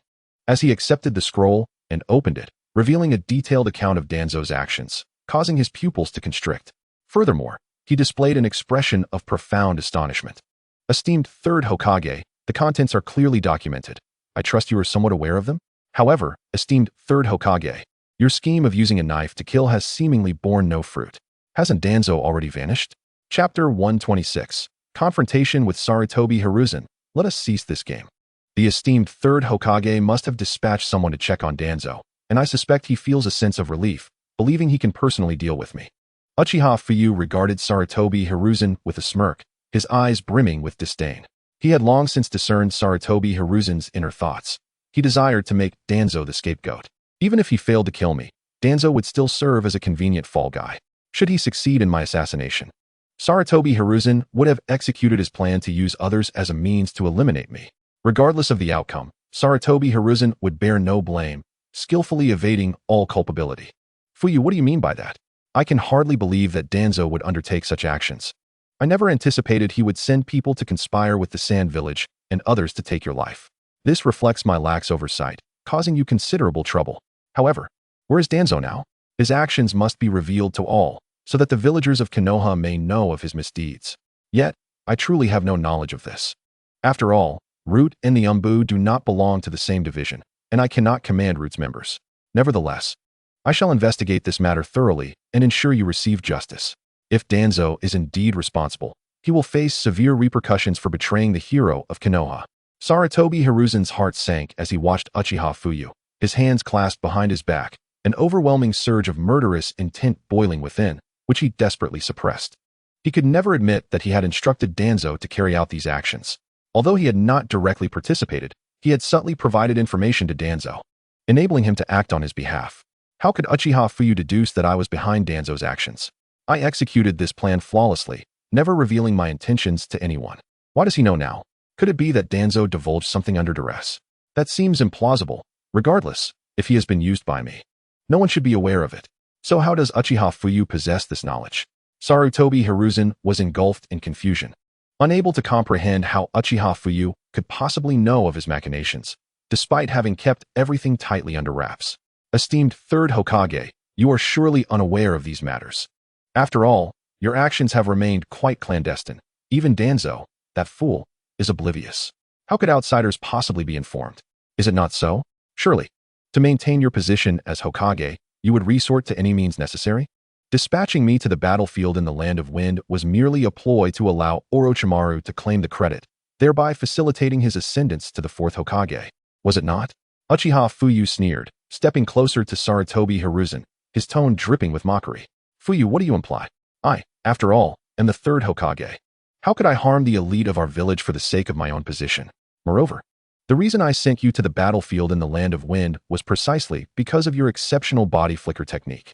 As he accepted the scroll and opened it, revealing a detailed account of Danzo's actions, causing his pupils to constrict. Furthermore, he displayed an expression of profound astonishment. Esteemed Third Hokage, the contents are clearly documented. I trust you are somewhat aware of them? However, esteemed Third Hokage, your scheme of using a knife to kill has seemingly borne no fruit. Hasn't Danzo already vanished? Chapter 126. Confrontation with Sarutobi Hiruzen. Let us cease this game. The esteemed Third Hokage must have dispatched someone to check on Danzo, and I suspect he feels a sense of relief, believing he can personally deal with me. Uchiha Fuyu regarded Sarutobi Hiruzen with a smirk, his eyes brimming with disdain. He had long since discerned Sarutobi Hiruzen's inner thoughts. He desired to make Danzo the scapegoat. Even if he failed to kill me, Danzo would still serve as a convenient fall guy, should he succeed in my assassination. Sarutobi Hiruzen would have executed his plan to use others as a means to eliminate me. Regardless of the outcome, Sarutobi Hiruzen would bear no blame, skillfully evading all culpability. Fuyu, what do you mean by that? I can hardly believe that Danzo would undertake such actions. I never anticipated he would send people to conspire with the Sand Village and others to take your life. This reflects my lax oversight, causing you considerable trouble. However, where is Danzo now? His actions must be revealed to all, so that the villagers of Konoha may know of his misdeeds. Yet, I truly have no knowledge of this. After all, Root and the Umbu do not belong to the same division, and I cannot command Root's members. Nevertheless, I shall investigate this matter thoroughly and ensure you receive justice. If Danzo is indeed responsible, he will face severe repercussions for betraying the hero of Konoha. Sarutobi Hiruzen's heart sank as he watched Uchiha Fuyu, his hands clasped behind his back, an overwhelming surge of murderous intent boiling within, which he desperately suppressed. He could never admit that he had instructed Danzo to carry out these actions. Although he had not directly participated, he had subtly provided information to Danzo, enabling him to act on his behalf. How could Uchiha Fuyu deduce that I was behind Danzo's actions? I executed this plan flawlessly, never revealing my intentions to anyone. Why does he know now? Could it be that Danzo divulged something under duress? That seems implausible. Regardless, if he has been used by me, no one should be aware of it. So how does Uchiha Fuyu possess this knowledge? Sarutobi Hiruzen was engulfed in confusion, unable to comprehend how Uchiha Fuyu could possibly know of his machinations, despite having kept everything tightly under wraps. Esteemed Third Hokage, you are surely unaware of these matters. After all, your actions have remained quite clandestine. Even Danzo, that fool, is oblivious. How could outsiders possibly be informed? Is it not so? Surely, to maintain your position as Hokage, you would resort to any means necessary? Dispatching me to the battlefield in the Land of Wind was merely a ploy to allow Orochimaru to claim the credit, thereby facilitating his ascendance to the Fourth Hokage. Was it not? Uchiha Fuyu sneered, stepping closer to Sarutobi Hiruzen, his tone dripping with mockery. Fuyu, what do you imply? I, after all, am the Third Hokage. How could I harm the elite of our village for the sake of my own position? Moreover, the reason I sent you to the battlefield in the Land of Wind was precisely because of your exceptional body flicker technique.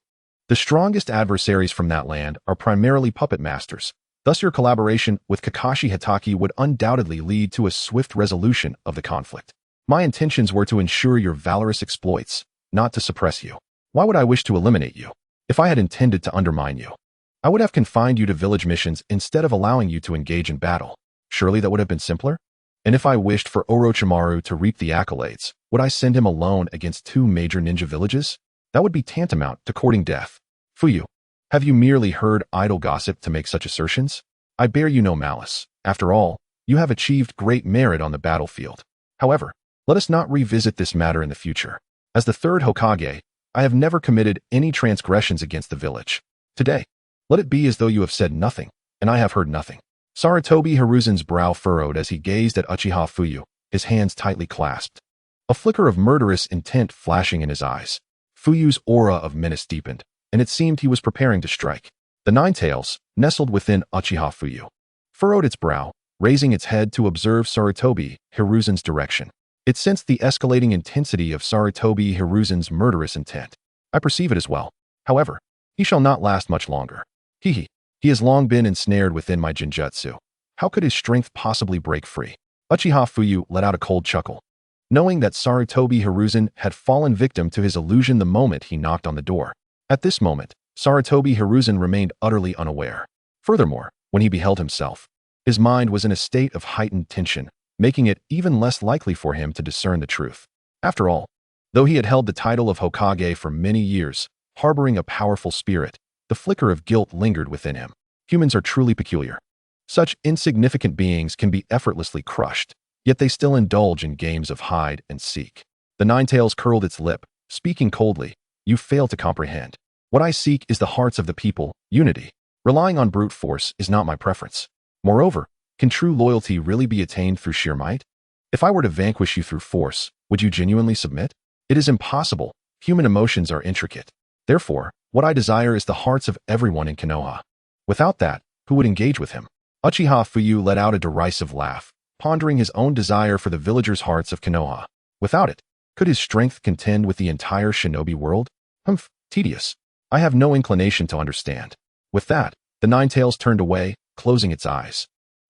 The strongest adversaries from that land are primarily puppet masters. Thus your collaboration with Kakashi Hatake would undoubtedly lead to a swift resolution of the conflict. My intentions were to ensure your valorous exploits, not to suppress you. Why would I wish to eliminate you? If I had intended to undermine you, I would have confined you to village missions instead of allowing you to engage in battle. Surely that would have been simpler? And if I wished for Orochimaru to reap the accolades, would I send him alone against 2 major ninja villages? That would be tantamount to courting death. Fuyu, have you merely heard idle gossip to make such assertions? I bear you no malice. After all, you have achieved great merit on the battlefield. However, let us not revisit this matter in the future. As the Third Hokage, I have never committed any transgressions against the village. Today, let it be as though you have said nothing, and I have heard nothing. Sarutobi Hiruzen's brow furrowed as he gazed at Uchiha Fuyu, his hands tightly clasped, a flicker of murderous intent flashing in his eyes. Fuyu's aura of menace deepened, and it seemed he was preparing to strike. The Nine Tails, nestled within Uchiha Fuyu, furrowed its brow, raising its head to observe Sarutobi Hiruzen's direction. It sensed the escalating intensity of Sarutobi Hiruzen's murderous intent. I perceive it as well. However, he shall not last much longer. He has long been ensnared within my Jinjutsu. How could his strength possibly break free? Uchiha Fuyu let out a cold chuckle, knowing that Sarutobi Hiruzen had fallen victim to his illusion the moment he knocked on the door. At this moment, Sarutobi Hiruzen remained utterly unaware. Furthermore, when he beheld himself, his mind was in a state of heightened tension, making it even less likely for him to discern the truth. After all, though he had held the title of Hokage for many years, harboring a powerful spirit, the flicker of guilt lingered within him. Humans are truly peculiar. Such insignificant beings can be effortlessly crushed, yet they still indulge in games of hide and seek. The Ninetales curled its lip, speaking coldly, "You fail to comprehend. What I seek is the hearts of the people, unity. Relying on brute force is not my preference. Moreover, can true loyalty really be attained through sheer might? If I were to vanquish you through force, would you genuinely submit? It is impossible. Human emotions are intricate. Therefore, what I desire is the hearts of everyone in Konoha. Without that, who would engage with him?" Uchiha Fuyu let out a derisive laugh, pondering his own desire for the villagers' hearts of Konoha. Without it, could his strength contend with the entire shinobi world? Humph, tedious. I have no inclination to understand. With that, the Ninetales turned away, closing its eyes.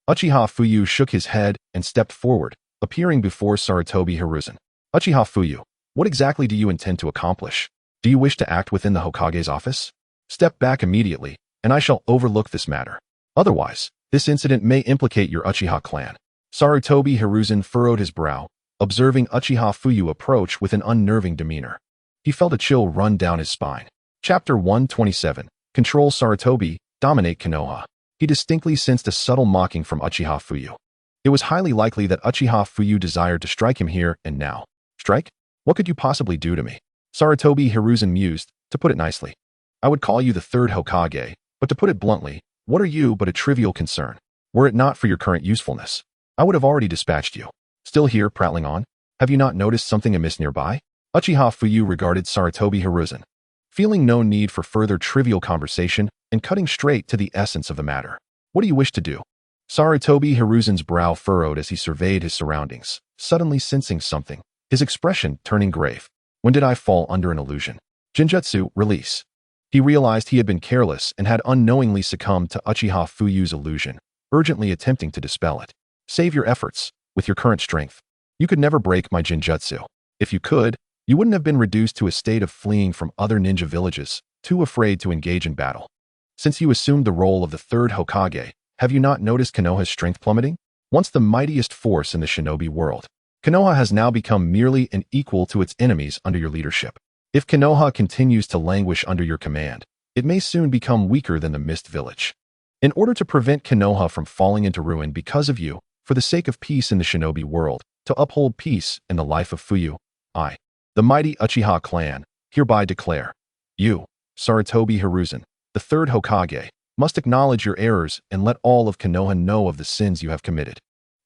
Uchiha Fuyu shook his head and stepped forward, appearing before Sarutobi Hiruzen. Uchiha Fuyu, what exactly do you intend to accomplish? Do you wish to act within the Hokage's office? Step back immediately, and I shall overlook this matter. Otherwise, this incident may implicate your Uchiha clan. Sarutobi Hiruzen furrowed his brow, observing Uchiha Fuyu approach with an unnerving demeanor. He felt a chill run down his spine. Chapter 127. Control Sarutobi, dominate Konoha. He distinctly sensed a subtle mocking from Uchiha Fuyu. It was highly likely that Uchiha Fuyu desired to strike him here and now. Strike? What could you possibly do to me? Sarutobi Hiruzen mused, to put it nicely. I would call you the third Hokage, but to put it bluntly, what are you but a trivial concern? Were it not for your current usefulness, I would have already dispatched you. Still here prattling on? Have you not noticed something amiss nearby? Uchiha Fuyu regarded Sarutobi Hiruzen, feeling no need for further trivial conversation and cutting straight to the essence of the matter. What do you wish to do? Sarutobi Hiruzen's brow furrowed as he surveyed his surroundings, suddenly sensing something, his expression turning grave. When did I fall under an illusion? Jinjutsu, release. He realized he had been careless and had unknowingly succumbed to Uchiha Fuyu's illusion, urgently attempting to dispel it. Save your efforts. With your current strength, you could never break my Jinjutsu. If you could, you wouldn't have been reduced to a state of fleeing from other ninja villages, too afraid to engage in battle. Since you assumed the role of the third Hokage, have you not noticed Konoha's strength plummeting? Once the mightiest force in the shinobi world, Konoha has now become merely an equal to its enemies under your leadership. If Konoha continues to languish under your command, it may soon become weaker than the Mist Village. In order to prevent Konoha from falling into ruin because of you, for the sake of peace in the shinobi world, to uphold peace in the life of Fuyu, I, the mighty Uchiha clan, hereby declare, you, Sarutobi Hiruzen, the third Hokage, must acknowledge your errors and let all of Konoha know of the sins you have committed.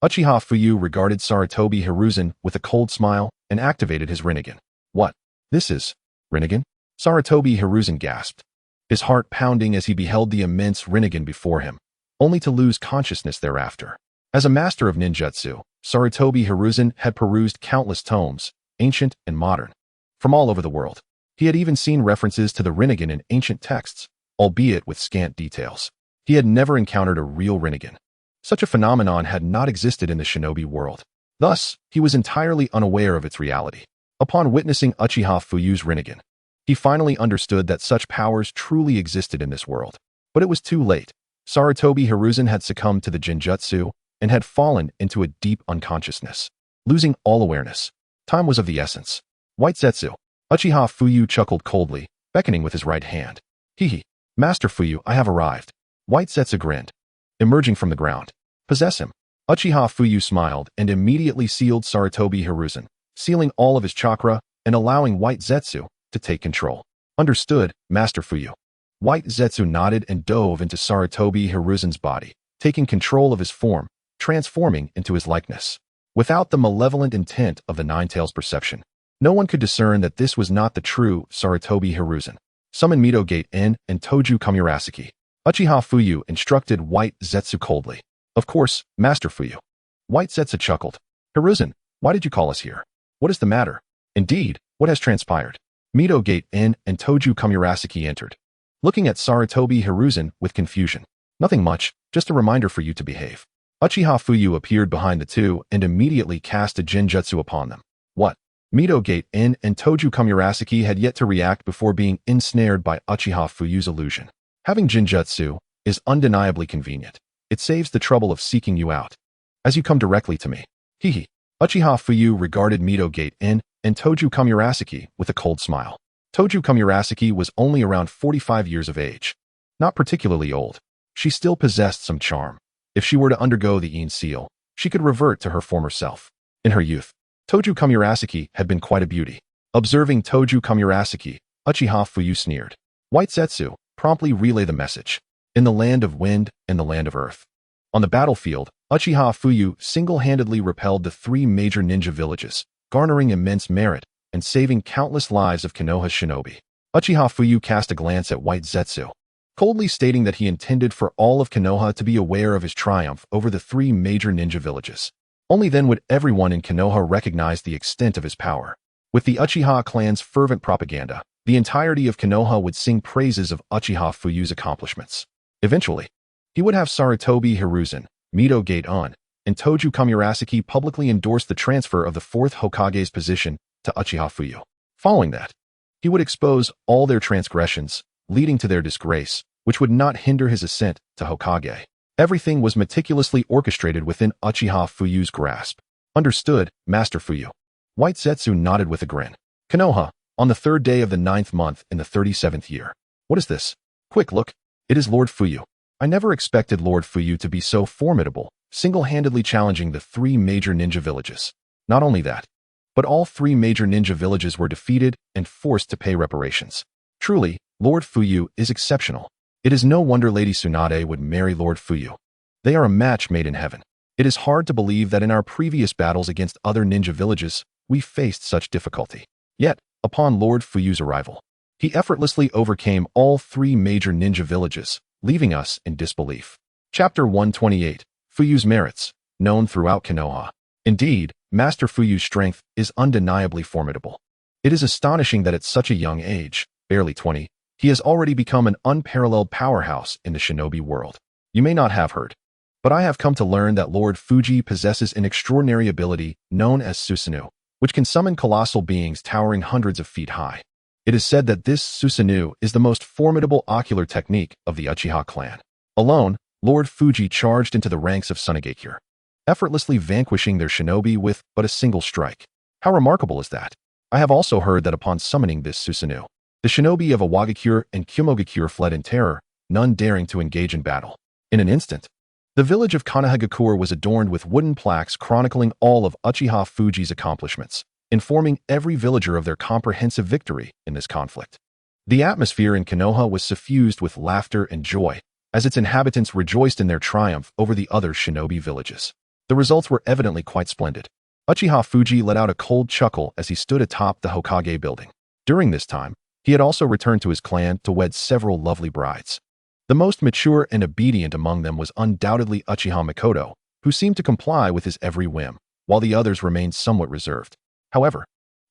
Uchiha Fuyu regarded Sarutobi Hiruzen with a cold smile and activated his Rinnegan. What? This is Rinnegan? Sarutobi Hiruzen gasped, his heart pounding as he beheld the immense Rinnegan before him, only to lose consciousness thereafter. As a master of ninjutsu, Sarutobi Hiruzen had perused countless tomes, ancient and modern, from all over the world. He had even seen references to the Rinnegan in ancient texts, albeit with scant details. He had never encountered a real Rinnegan. Such a phenomenon had not existed in the shinobi world. Thus, he was entirely unaware of its reality. Upon witnessing Uchiha Fuyu's Rinnegan, he finally understood that such powers truly existed in this world. But it was too late. Sarutobi Hiruzen had succumbed to the Jinjutsu and had fallen into a deep unconsciousness, losing all awareness. Time was of the essence. White Zetsu. Uchiha Fuyu chuckled coldly, beckoning with his right hand. Hee. Master Fuyu, I have arrived. White Zetsu grinned, emerging from the ground. Possess him. Uchiha Fuyu smiled and immediately sealed Sarutobi Hiruzen, sealing all of his chakra and allowing White Zetsu to take control. Understood, Master Fuyu. White Zetsu nodded and dove into Sarutobi Hiruzen's body, taking control of his form, transforming into his likeness. Without the malevolent intent of the Ninetales' perception, no one could discern that this was not the true Sarutobi Hiruzen. Summon Mito Gate In and Toju Kamurasaki. Uchiha Fuyu instructed White Zetsu coldly. Of course, Master Fuyu. White Zetsu chuckled. Hiruzen, why did you call us here? What is the matter? Indeed, what has transpired? Mito Gate in and Toju Kamurasaki entered, looking at Sarutobi Hiruzen with confusion. Nothing much, just a reminder for you to behave. Uchiha Fuyu appeared behind the two and immediately cast a genjutsu upon them. What? Mito Gate in and Toju Kamurasaki had yet to react before being ensnared by Uchiha Fuyu's illusion. Having genjutsu is undeniably convenient. It saves the trouble of seeking you out, as you come directly to me. Hehe. Uchiha Fuyu regarded Mito Gate in and Toju Kamurasaki with a cold smile. Toju Kamurasaki was only around 45 years of age. Not particularly old. She still possessed some charm. If she were to undergo the Yin Seal, she could revert to her former self. In her youth, Toju Kamurasaki had been quite a beauty. Observing Toju Kamurasaki, Uchiha Fuyu sneered. White Zetsu, promptly relay the message. In the land of wind and the land of earth. On the battlefield, Uchiha Fuyu single-handedly repelled the 3 major ninja villages, garnering immense merit and saving countless lives of Konoha's shinobi. Uchiha Fuyu cast a glance at White Zetsu, coldly stating that he intended for all of Konoha to be aware of his triumph over the 3 major ninja villages. Only then would everyone in Konoha recognize the extent of his power. With the Uchiha clan's fervent propaganda, the entirety of Konoha would sing praises of Uchiha Fuyu's accomplishments. Eventually, he would have Sarutobi Hiruzen, Mito Gate on, and Toju Kamurasaki publicly endorse the transfer of the Fourth Hokage's position to Uchiha Fuyu. Following that, he would expose all their transgressions, leading to their disgrace, which would not hinder his ascent to Hokage. Everything was meticulously orchestrated within Uchiha Fuyu's grasp. Understood, Master Fuyu. White Zetsu nodded with a grin. Konoha, on the 3rd day of the 9th month in the 37th year. What is this? Quick look. It is Lord Fuyu. I never expected Lord Fuyu to be so formidable, single-handedly challenging the 3 major ninja villages. Not only that, but all 3 major ninja villages were defeated and forced to pay reparations. Truly, Lord Fuyu is exceptional. It is no wonder Lady Tsunade would marry Lord Fuyu. They are a match made in heaven. It is hard to believe that in our previous battles against other ninja villages, we faced such difficulty. Yet, upon Lord Fuyu's arrival, he effortlessly overcame all 3 major ninja villages, leaving us in disbelief. Chapter 128, Fuyu's Merits, known throughout Konoha. Indeed, Master Fuyu's strength is undeniably formidable. It is astonishing that at such a young age, barely 20, he has already become an unparalleled powerhouse in the shinobi world. You may not have heard, but I have come to learn that Lord Fuji possesses an extraordinary ability known as Susanoo, which can summon colossal beings towering hundreds of feet high. It is said that this Susanoo is the most formidable ocular technique of the Uchiha clan. Alone, Lord Fuji charged into the ranks of Tsunade, effortlessly vanquishing their shinobi with but a single strike. How remarkable is that? I have also heard that upon summoning this Susanoo, the shinobi of Awakens and Kumogakure fled in terror, none daring to engage in battle. In an instant, the village of Konohagakure was adorned with wooden plaques chronicling all of Uchiha Fuji's accomplishments, informing every villager of their comprehensive victory in this conflict. The atmosphere in Konoha was suffused with laughter and joy, as its inhabitants rejoiced in their triumph over the other shinobi villages. The results were evidently quite splendid. Uchiha Fuji let out a cold chuckle as he stood atop the Hokage building. During this time, he had also returned to his clan to wed several lovely brides. The most mature and obedient among them was undoubtedly Uchiha Mikoto, who seemed to comply with his every whim, while the others remained somewhat reserved. However,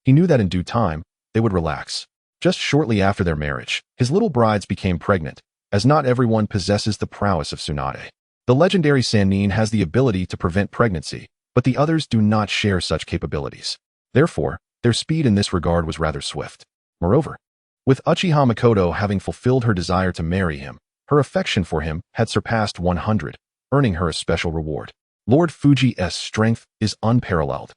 he knew that in due time, they would relax. Just shortly after their marriage, his little brides became pregnant, as not everyone possesses the prowess of Tsunade. The legendary Sannin has the ability to prevent pregnancy, but the others do not share such capabilities. Therefore, their speed in this regard was rather swift. Moreover, with Uchiha Mikoto having fulfilled her desire to marry him, her affection for him had surpassed 100, earning her a special reward. Lord Fuji's strength is unparalleled.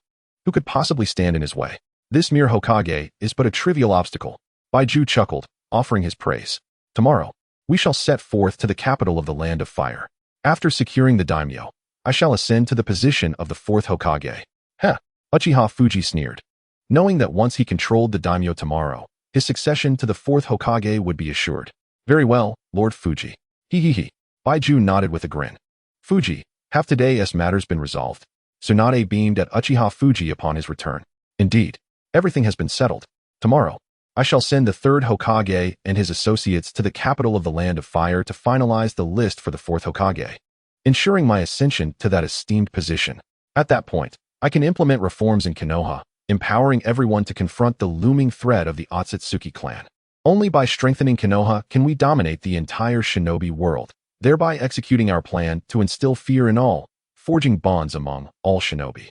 Who could possibly stand in his way? This mere Hokage is but a trivial obstacle. Baiju chuckled, offering his praise. Tomorrow, we shall set forth to the capital of the Land of Fire. After securing the daimyo, I shall ascend to the position of the Fourth Hokage. Heh, Uchiha Fuji sneered, knowing that once he controlled the daimyo tomorrow, his succession to the Fourth Hokage would be assured. Very well, Lord Fuji. He. Baiju nodded with a grin. Fuji, have today's matters been resolved? Tsunade beamed at Uchiha Fuji upon his return. Indeed, everything has been settled. Tomorrow, I shall send the third Hokage and his associates to the capital of the Land of Fire to finalize the list for the Fourth Hokage, ensuring my ascension to that esteemed position. At that point, I can implement reforms in Konoha, empowering everyone to confront the looming threat of the Otsutsuki clan. Only by strengthening Konoha can we dominate the entire shinobi world, thereby executing our plan to instill fear in all, forging bonds among all shinobi,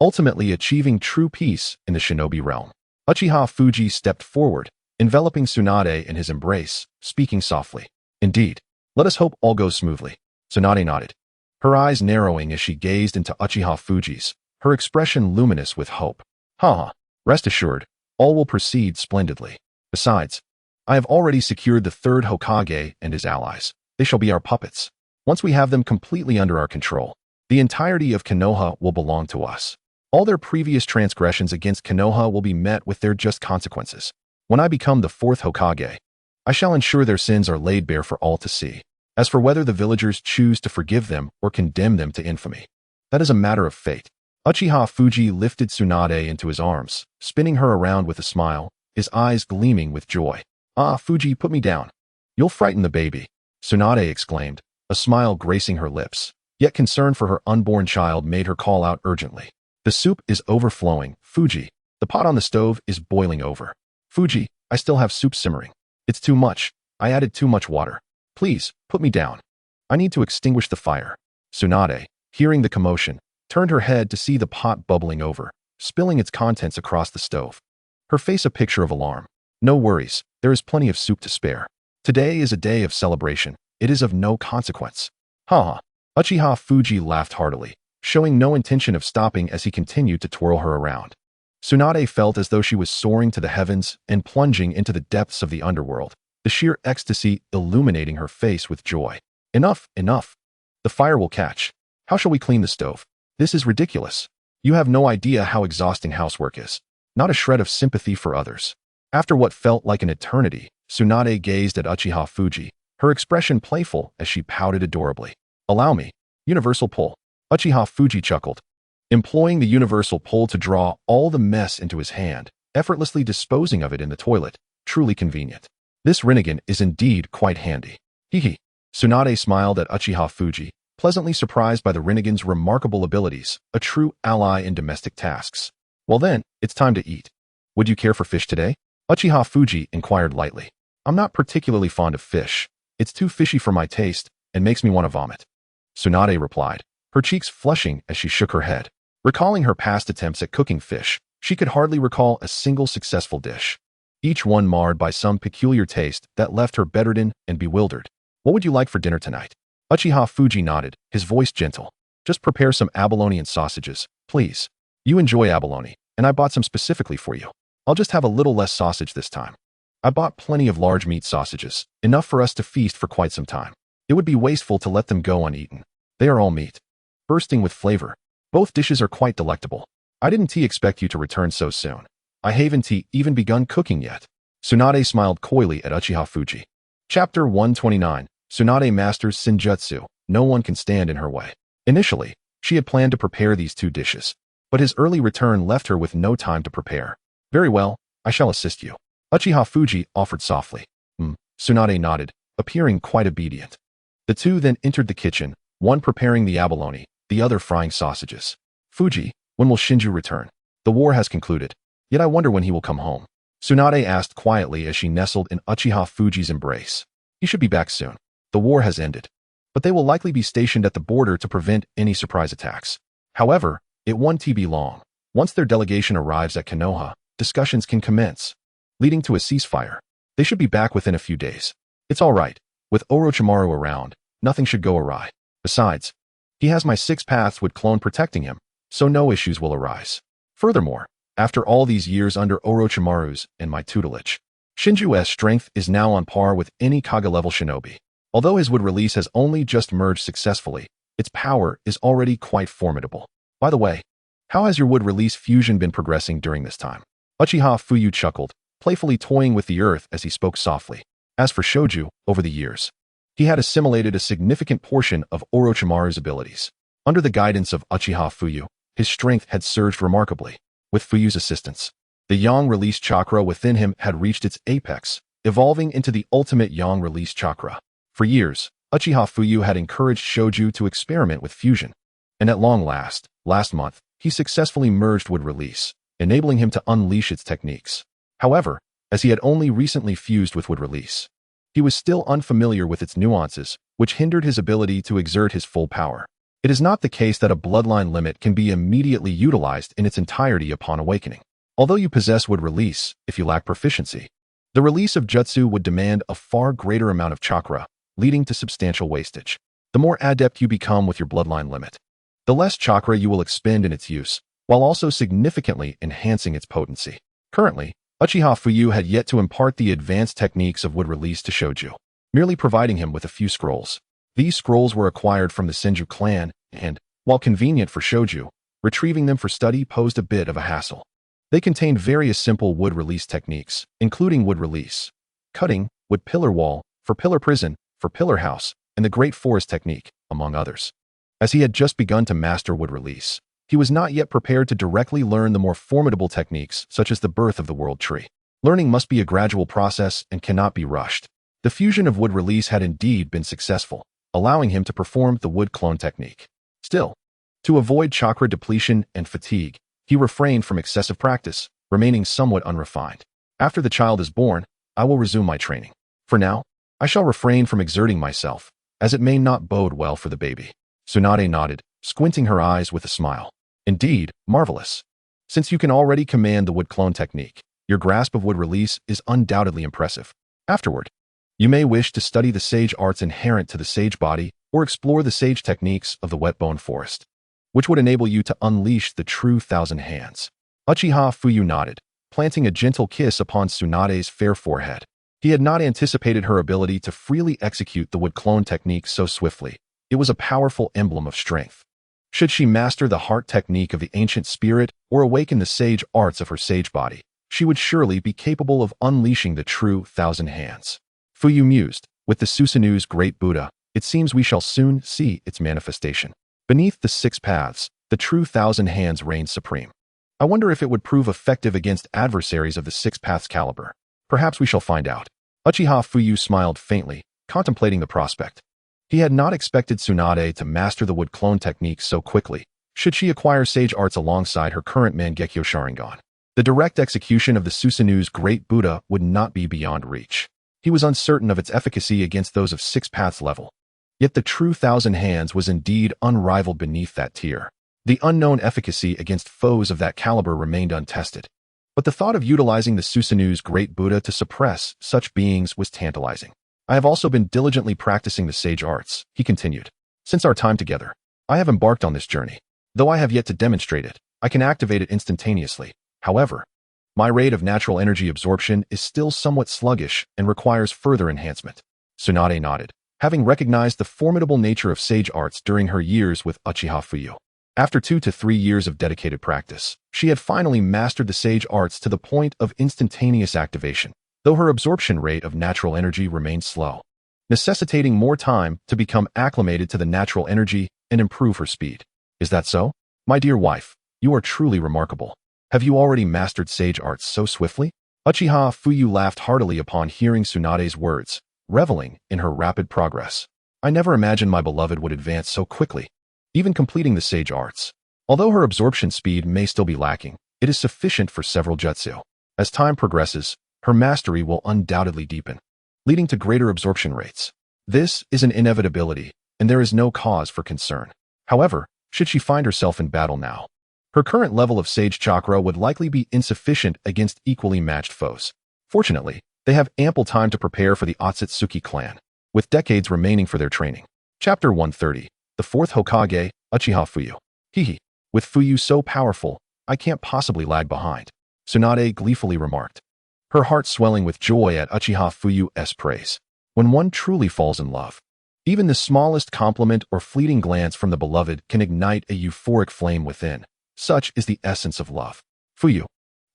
ultimately achieving true peace in the shinobi realm. Uchiha Fuyu stepped forward, enveloping Tsunade in his embrace, speaking softly. Indeed, let us hope all goes smoothly. Tsunade nodded, her eyes narrowing as she gazed into Uchiha Fuyu's, her expression luminous with hope. Haha, rest assured, all will proceed splendidly. Besides, I have already secured the third Hokage and his allies. They shall be our puppets. Once we have them completely under our control, the entirety of Konoha will belong to us. All their previous transgressions against Konoha will be met with their just consequences. When I become the fourth Hokage, I shall ensure their sins are laid bare for all to see. As for whether the villagers choose to forgive them or condemn them to infamy, that is a matter of fate. Uchiha Fuyu lifted Tsunade into his arms, spinning her around with a smile, his eyes gleaming with joy. Ah, Fuyu, put me down. You'll frighten the baby, Tsunade exclaimed, a smile gracing her lips. Yet concern for her unborn child made her call out urgently. The soup is overflowing, Fuyu. The pot on the stove is boiling over. Fuyu, I still have soup simmering. It's too much. I added too much water. Please, put me down. I need to extinguish the fire. Tsunade, hearing the commotion, turned her head to see the pot bubbling over, spilling its contents across the stove. Her face a picture of alarm. No worries, there is plenty of soup to spare. Today is a day of celebration. It is of no consequence. Ha! Uchiha Fuyu laughed heartily, showing no intention of stopping as he continued to twirl her around. Tsunade felt as though she was soaring to the heavens and plunging into the depths of the underworld, the sheer ecstasy illuminating her face with joy. Enough, enough. The fire will catch. How shall we clean the stove? This is ridiculous. You have no idea how exhausting housework is. Not a shred of sympathy for others. After what felt like an eternity, Tsunade gazed at Uchiha Fuyu, her expression playful as she pouted adorably. Allow me. Universal pull. Uchiha Fuyu chuckled, employing the universal pull to draw all the mess into his hand, effortlessly disposing of it in the toilet. Truly convenient. This Rinnegan is indeed quite handy. Hee. Tsunade smiled at Uchiha Fuyu, pleasantly surprised by the Rinnegan's remarkable abilities, a true ally in domestic tasks. Well then, it's time to eat. Would you care for fish today? Uchiha Fuyu inquired lightly. I'm not particularly fond of fish. It's too fishy for my taste and makes me want to vomit. Tsunade replied, her cheeks flushing as she shook her head. Recalling her past attempts at cooking fish, she could hardly recall a single successful dish, each one marred by some peculiar taste that left her bedridden and bewildered. What would you like for dinner tonight? Uchiha Fuyu nodded, his voice gentle. Just prepare some abalone and sausages, please. You enjoy abalone, and I bought some specifically for you. I'll just have a little less sausage this time. I bought plenty of large meat sausages, enough for us to feast for quite some time. It would be wasteful to let them go uneaten. They are all meat, bursting with flavor. Both dishes are quite delectable. I didn't expect you to return so soon. I haven't even begun cooking yet. Tsunade smiled coyly at Uchiha Fuyu. Chapter 129. Tsunade masters Senjutsu. No one can stand in her way. Initially, she had planned to prepare these two dishes, but his early return left her with no time to prepare. Very well, I shall assist you. Uchiha Fuyu offered softly. Tsunade nodded, appearing quite obedient. The two then entered the kitchen, one preparing the abalone, the other frying sausages. Fuyu, when will Shinju return? The war has concluded, yet I wonder when he will come home. Tsunade asked quietly as she nestled in Uchiha Fuyu's embrace. He should be back soon. The war has ended, but they will likely be stationed at the border to prevent any surprise attacks. However, it won't be long. Once their delegation arrives at Konoha, discussions can commence, leading to a ceasefire. They should be back within a few days. It's all right. With Orochimaru around, nothing should go awry. Besides, he has my 6 Paths Wood clone protecting him, so no issues will arise. Furthermore, after all these years under Orochimaru's and my tutelage, Shinju's strength is now on par with any Kage-level shinobi. Although his wood release has only just merged successfully, its power is already quite formidable. By the way, how has your wood release fusion been progressing during this time? Uchiha Fuyu chuckled, playfully toying with the earth as he spoke softly. As for Shoju, over the years, he had assimilated a significant portion of Orochimaru's abilities. Under the guidance of Uchiha Fuyu, his strength had surged remarkably. With Fuyu's assistance, the Yang release chakra within him had reached its apex, evolving into the ultimate Yang release chakra. For years, Uchiha Fuyu had encouraged Shoju to experiment with fusion, and at long last month, he successfully merged wood release, enabling him to unleash its techniques. However, as he had only recently fused with wood release, he was still unfamiliar with its nuances, which hindered his ability to exert his full power. It is not the case that a bloodline limit can be immediately utilized in its entirety upon awakening. Although you possess wood release, if you lack proficiency, the release of jutsu would demand a far greater amount of chakra, leading to substantial wastage. The more adept you become with your bloodline limit, the less chakra you will expend in its use, while also significantly enhancing its potency. Currently, Uchiha Fuyu had yet to impart the advanced techniques of wood release to Shoju, merely providing him with a few scrolls. These scrolls were acquired from the Senju clan, and, while convenient for Shoju, retrieving them for study posed a bit of a hassle. They contained various simple wood release techniques, including wood release, cutting, wood pillar wall, for pillar prison, for pillar house, and the great forest technique, among others. As he had just begun to master wood release, he was not yet prepared to directly learn the more formidable techniques such as the birth of the world tree. Learning must be a gradual process and cannot be rushed. The fusion of wood release had indeed been successful, allowing him to perform the wood clone technique. Still, to avoid chakra depletion and fatigue, he refrained from excessive practice, remaining somewhat unrefined. After the child is born, I will resume my training. For now, I shall refrain from exerting myself, as it may not bode well for the baby. Tsunade nodded, squinting her eyes with a smile. Indeed, marvelous. Since you can already command the wood clone technique, your grasp of wood release is undoubtedly impressive. Afterward, you may wish to study the sage arts inherent to the sage body or explore the sage techniques of the wet-bone forest, which would enable you to unleash the true thousand hands. Uchiha Fuyu nodded, planting a gentle kiss upon Tsunade's fair forehead. He had not anticipated her ability to freely execute the wood clone technique so swiftly. It was a powerful emblem of strength. Should she master the heart technique of the ancient spirit or awaken the sage arts of her sage body, she would surely be capable of unleashing the true thousand hands. Fuyu mused, with the Susanu's great Buddha, it seems we shall soon see its manifestation. Beneath the six paths, the true thousand hands reigns supreme. I wonder if it would prove effective against adversaries of the six paths caliber. Perhaps we shall find out. Uchiha Fuyu smiled faintly, contemplating the prospect. He had not expected Tsunade to master the wood clone technique so quickly, should she acquire sage arts alongside her current Mangekyo Sharingan. The direct execution of the Susanu's great Buddha would not be beyond reach. He was uncertain of its efficacy against those of six paths level. Yet the true thousand hands was indeed unrivaled beneath that tier. The unknown efficacy against foes of that caliber remained untested. But the thought of utilizing the Susanu's great Buddha to suppress such beings was tantalizing. I have also been diligently practicing the sage arts, he continued. Since our time together, I have embarked on this journey. Though I have yet to demonstrate it, I can activate it instantaneously. However, my rate of natural energy absorption is still somewhat sluggish and requires further enhancement. Tsunade nodded, having recognized the formidable nature of sage arts during her years with Uchiha Fuyu. After 2 to 3 years of dedicated practice, she had finally mastered the sage arts to the point of instantaneous activation, though her absorption rate of natural energy remained slow, necessitating more time to become acclimated to the natural energy and improve her speed. Is that so? My dear wife, you are truly remarkable. Have you already mastered sage arts so swiftly? Uchiha Fuyu laughed heartily upon hearing Tsunade's words, reveling in her rapid progress. I never imagined my beloved would advance so quickly, even completing the sage arts. Although her absorption speed may still be lacking, it is sufficient for several jutsu. As time progresses, her mastery will undoubtedly deepen, leading to greater absorption rates. This is an inevitability, and there is no cause for concern. However, should she find herself in battle now, her current level of sage chakra would likely be insufficient against equally matched foes. Fortunately, they have ample time to prepare for the Otsutsuki clan, with decades remaining for their training. Chapter 130, the Fourth Hokage, Uchiha Fuyu. Hehe, with Fuyu so powerful, I can't possibly lag behind, Tsunade gleefully remarked, her heart swelling with joy at Uchiha Fuyu's praise. When one truly falls in love, even the smallest compliment or fleeting glance from the beloved can ignite a euphoric flame within. Such is the essence of love. Fuyu,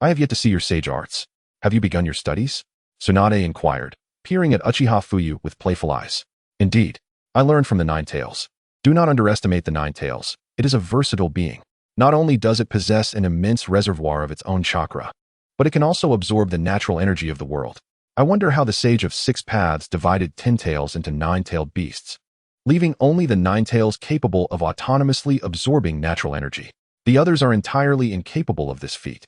I have yet to see your sage arts. Have you begun your studies? Tsunade inquired, peering at Uchiha Fuyu with playful eyes. Indeed, I learned from the Nine Tails. Do not underestimate the Nine Tails. It is a versatile being. Not only does it possess an immense reservoir of its own chakra, but it can also absorb the natural energy of the world. I wonder how the sage of six paths divided 10 tails into 9-tailed beasts, leaving only the 9 tails capable of autonomously absorbing natural energy. The others are entirely incapable of this feat.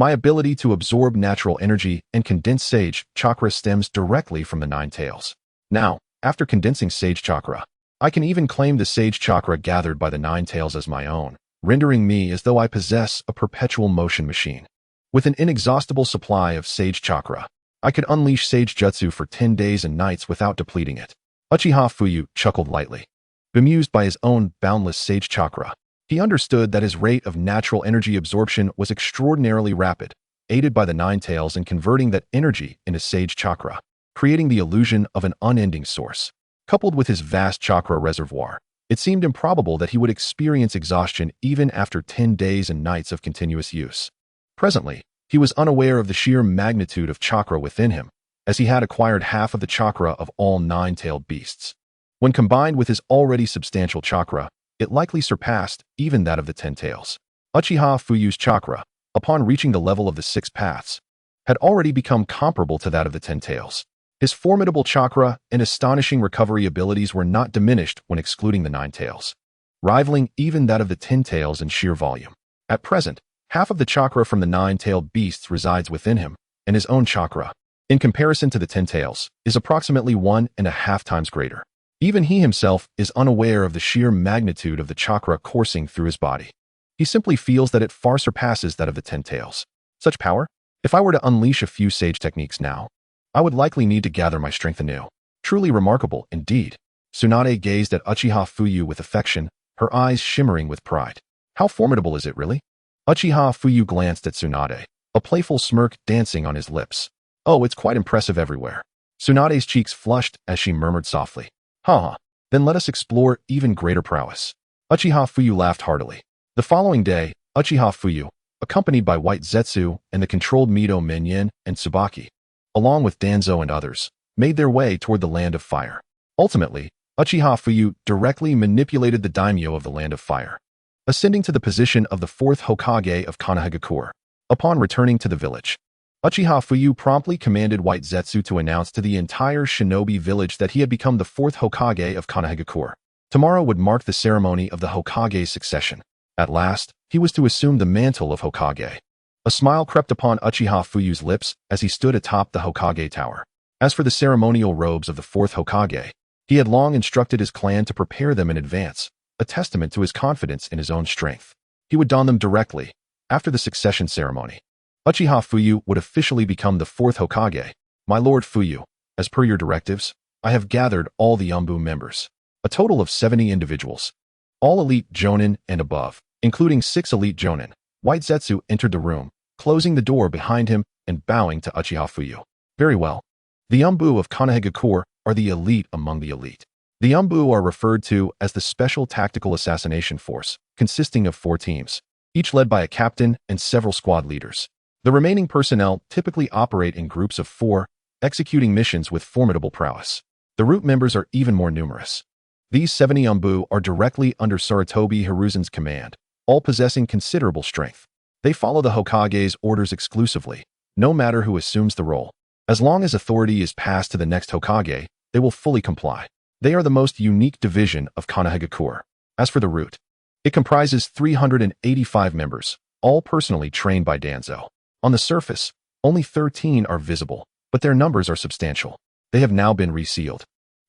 My ability to absorb natural energy and condense sage chakra stems directly from the nine tails. Now, after condensing sage chakra, I can even claim the sage chakra gathered by the nine tails as my own, rendering me as though I possess a perpetual motion machine. With an inexhaustible supply of sage chakra, I could unleash sage jutsu for 10 days and nights without depleting it. Uchiha Fuyu chuckled lightly. Bemused by his own boundless sage chakra, he understood that his rate of natural energy absorption was extraordinarily rapid, aided by the nine tails in converting that energy into sage chakra, creating the illusion of an unending source. Coupled with his vast chakra reservoir, it seemed improbable that he would experience exhaustion even after 10 days and nights of continuous use. Presently, he was unaware of the sheer magnitude of chakra within him, as he had acquired half of the chakra of all nine-tailed beasts. When combined with his already substantial chakra, it likely surpassed even that of the 10 tails. Uchiha Fuyu's chakra, upon reaching the level of the 6 paths, had already become comparable to that of the 10 tails. His formidable chakra and astonishing recovery abilities were not diminished when excluding the 9 tails, rivaling even that of the 10 tails in sheer volume. At present, half of the chakra from the 9-tailed beasts resides within him, and his own chakra, in comparison to the 10 tails, is approximately 1.5 times greater. Even he himself is unaware of the sheer magnitude of the chakra coursing through his body. He simply feels that it far surpasses that of the 10 tails. Such power? If I were to unleash a few sage techniques now, I would likely need to gather my strength anew. Truly remarkable, indeed. Tsunade gazed at Uchiha Fuyu with affection, her eyes shimmering with pride. How formidable is it, really? Uchiha Fuyu glanced at Tsunade, a playful smirk dancing on his lips. Oh, it's quite impressive everywhere. Tsunade's cheeks flushed as she murmured softly. Haha, then let us explore even greater prowess. Uchiha Fuyu laughed heartily. The following day, Uchiha Fuyu, accompanied by White Zetsu and the controlled Mido Menyin and Tsubaki, along with Danzo and others, made their way toward the Land of Fire. Ultimately, Uchiha Fuyu directly manipulated the daimyo of the Land of Fire, ascending to the position of the Fourth Hokage of Konoha. Upon returning to the village, Uchiha Fuyu promptly commanded White Zetsu to announce to the entire shinobi village that he had become the Fourth Hokage of Konoha. Tomorrow would mark the ceremony of the Hokage's succession. At last, he was to assume the mantle of Hokage. A smile crept upon Uchiha Fuyu's lips as he stood atop the Hokage tower. As for the ceremonial robes of the Fourth Hokage, he had long instructed his clan to prepare them in advance, a testament to his confidence in his own strength. He would don them directly after the succession ceremony. Uchiha Fuyu would officially become the Fourth Hokage. My Lord Fuyu, as per your directives, I have gathered all the Umbu members, a total of 70 individuals, all elite Jonin and above, including 6 elite Jonin. White Zetsu entered the room, closing the door behind him and bowing to Uchiha Fuyu. Very well. The Umbu of Konoha are the elite among the elite. The Umbu are referred to as the Special Tactical Assassination Force, consisting of 4 teams, each led by a captain and several squad leaders. The remaining personnel typically operate in groups of 4, executing missions with formidable prowess. The root members are even more numerous. These 70 Umbu are directly under Sarutobi Hiruzen's command, all possessing considerable strength. They follow the Hokage's orders exclusively, no matter who assumes the role. As long as authority is passed to the next Hokage, they will fully comply. They are the most unique division of Konoha. As for the root, it comprises 385 members, all personally trained by Danzo. On the surface, only 13 are visible, but their numbers are substantial. They have now been resealed.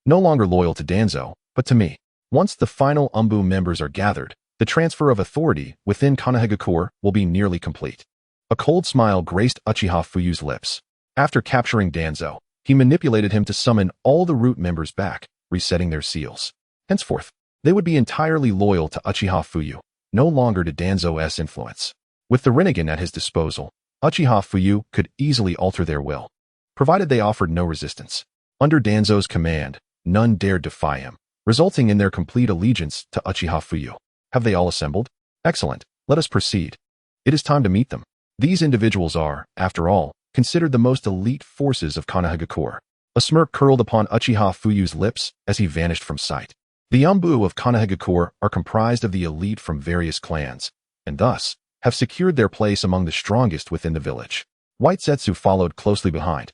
No longer loyal to Danzo, but to me. Once the final Umbu members are gathered, the transfer of authority within Konoha will be nearly complete. A cold smile graced Uchiha Fuyu's lips. After capturing Danzo, he manipulated him to summon all the root members back, resetting their seals. Henceforth, they would be entirely loyal to Uchiha Fuyu, no longer to Danzo's influence. With the Rinnegan at his disposal, Uchiha Fuyu could easily alter their will, provided they offered no resistance. Under Danzo's command, none dared defy him, resulting in their complete allegiance to Uchiha Fuyu. Have they all assembled? Excellent, let us proceed. It is time to meet them. These individuals are, after all, considered the most elite forces of Konoha. A smirk curled upon Uchiha Fuyu's lips as he vanished from sight. The Umbu of Konoha are comprised of the elite from various clans, and thus, have secured their place among the strongest within the village. White Zetsu followed closely behind,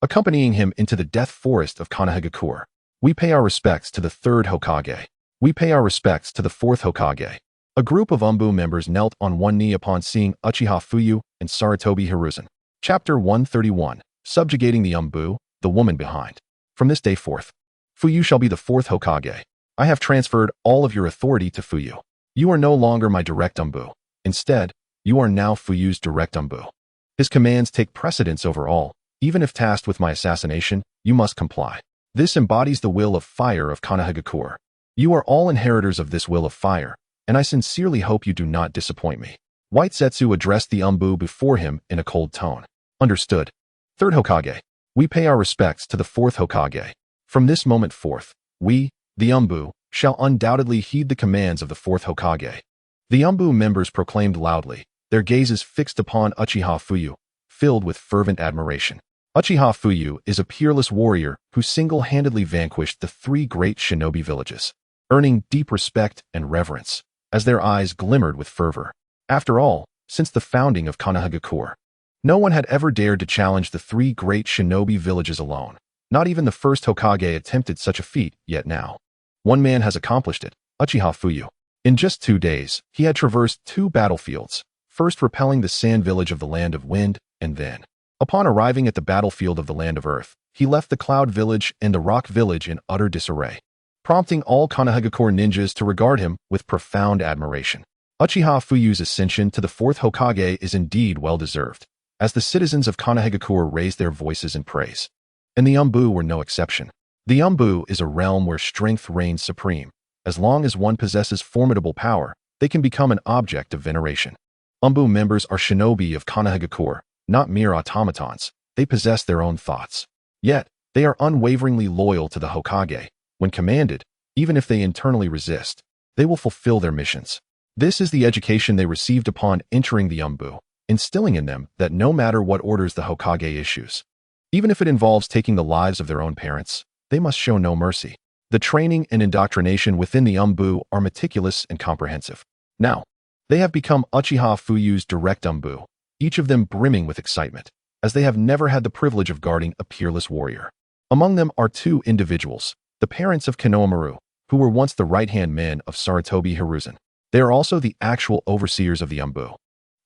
accompanying him into the death forest of Konoha. We pay our respects to the 3rd Hokage. We pay our respects to the 4th Hokage. A group of Umbu members knelt on one knee upon seeing Uchiha Fuyu and Sarutobi Hiruzen. Chapter 131. Subjugating the Umbu, the woman behind. From this day forth, Fuyu shall be the fourth Hokage. I have transferred all of your authority to Fuyu. You are no longer my direct Umbu. Instead, you are now Fuyu's direct Umbu. His commands take precedence over all. Even if tasked with my assassination, you must comply. This embodies the will of fire of Konoha. You are all inheritors of this will of fire, and I sincerely hope you do not disappoint me. White Zetsu addressed the Umbu before him in a cold tone. Understood. Third Hokage. We pay our respects to the fourth Hokage. From this moment forth, we, the Umbu, shall undoubtedly heed the commands of the fourth Hokage. The Umbu members proclaimed loudly, their gazes fixed upon Uchiha Fuyu, filled with fervent admiration. Uchiha Fuyu is a peerless warrior who single-handedly vanquished the three great shinobi villages, earning deep respect and reverence, as their eyes glimmered with fervor. After all, since the founding of Konoha, no one had ever dared to challenge the three great shinobi villages alone. Not even the first Hokage attempted such a feat, yet now one man has accomplished it, Uchiha Fuyu. In just 2 days, he had traversed 2 battlefields, first repelling the sand village of the Land of Wind, and then, upon arriving at the battlefield of the Land of Earth, he left the Cloud Village and the Rock Village in utter disarray, prompting all Konoha ninjas to regard him with profound admiration. Uchiha Fuyu's ascension to the fourth Hokage is indeed well-deserved, as the citizens of Konoha raised their voices in praise. And the Umbu were no exception. The Umbu is a realm where strength reigns supreme. As long as one possesses formidable power, they can become an object of veneration. Umbu members are shinobi of Konoha, not mere automatons. They possess their own thoughts. Yet, they are unwaveringly loyal to the Hokage. When commanded, even if they internally resist, they will fulfill their missions. This is the education they received upon entering the Umbu, instilling in them that no matter what orders the Hokage issues, even if it involves taking the lives of their own parents, they must show no mercy. The training and indoctrination within the Umbu are meticulous and comprehensive. Now, they have become Uchiha Fuyu's direct Umbu, each of them brimming with excitement, as they have never had the privilege of guarding a peerless warrior. Among them are 2 individuals, the parents of Konoha, who were once the right-hand men of Sarutobi Hiruzen. They are also the actual overseers of the Umbu,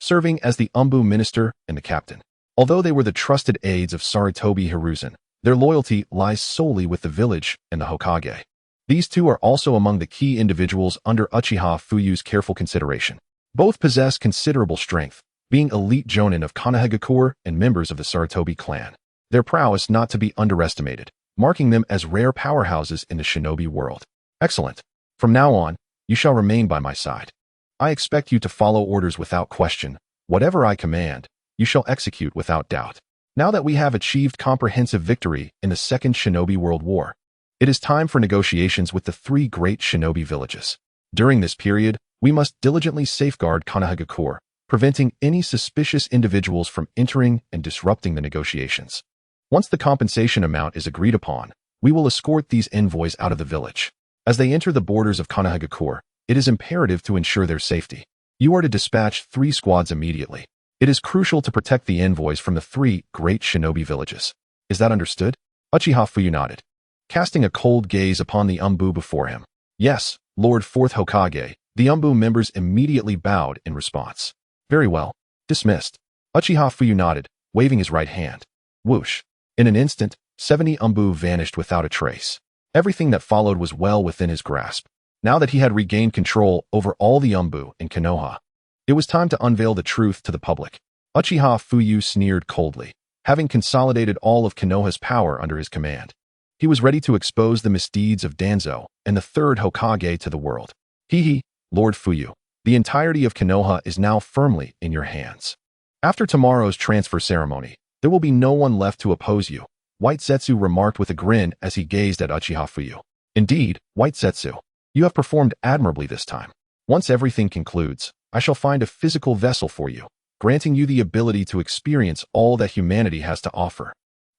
serving as the Umbu minister and the captain. Although they were the trusted aides of Sarutobi Hiruzen, their loyalty lies solely with the village and the Hokage. These 2 are also among the key individuals under Uchiha Fuyu's careful consideration. Both possess considerable strength, being elite jonin of Konoha and members of the Sarutobi clan. Their prowess not to be underestimated, marking them as rare powerhouses in the shinobi world. Excellent. From now on, you shall remain by my side. I expect you to follow orders without question. Whatever I command, you shall execute without doubt. Now that we have achieved comprehensive victory in the Second Shinobi World War, it is time for negotiations with the 3 great shinobi villages. During this period, we must diligently safeguard Konoha, preventing any suspicious individuals from entering and disrupting the negotiations. Once the compensation amount is agreed upon, we will escort these envoys out of the village. As they enter the borders of Konoha, it is imperative to ensure their safety. You are to dispatch 3 squads immediately. It is crucial to protect the envoys from the 3 great shinobi villages. Is that understood? Uchiha Fuyu nodded, casting a cold gaze upon the Umbu before him. Yes, Lord Fourth Hokage. The Umbu members immediately bowed in response. Very well. Dismissed. Uchiha Fuyu nodded, waving his right hand. Whoosh. In an instant, 70 Umbu vanished without a trace. Everything that followed was well within his grasp. Now that he had regained control over all the Umbu in Konoha, it was time to unveil the truth to the public. Uchiha Fuyu sneered coldly, having consolidated all of Konoha's power under his command. He was ready to expose the misdeeds of Danzo and the third Hokage to the world. Hee, Lord Fuyu, the entirety of Konoha is now firmly in your hands. After tomorrow's transfer ceremony, there will be no one left to oppose you, White Zetsu remarked with a grin as he gazed at Uchiha Fuyu. Indeed, White Zetsu, you have performed admirably this time. Once everything concludes, I shall find a physical vessel for you, granting you the ability to experience all that humanity has to offer.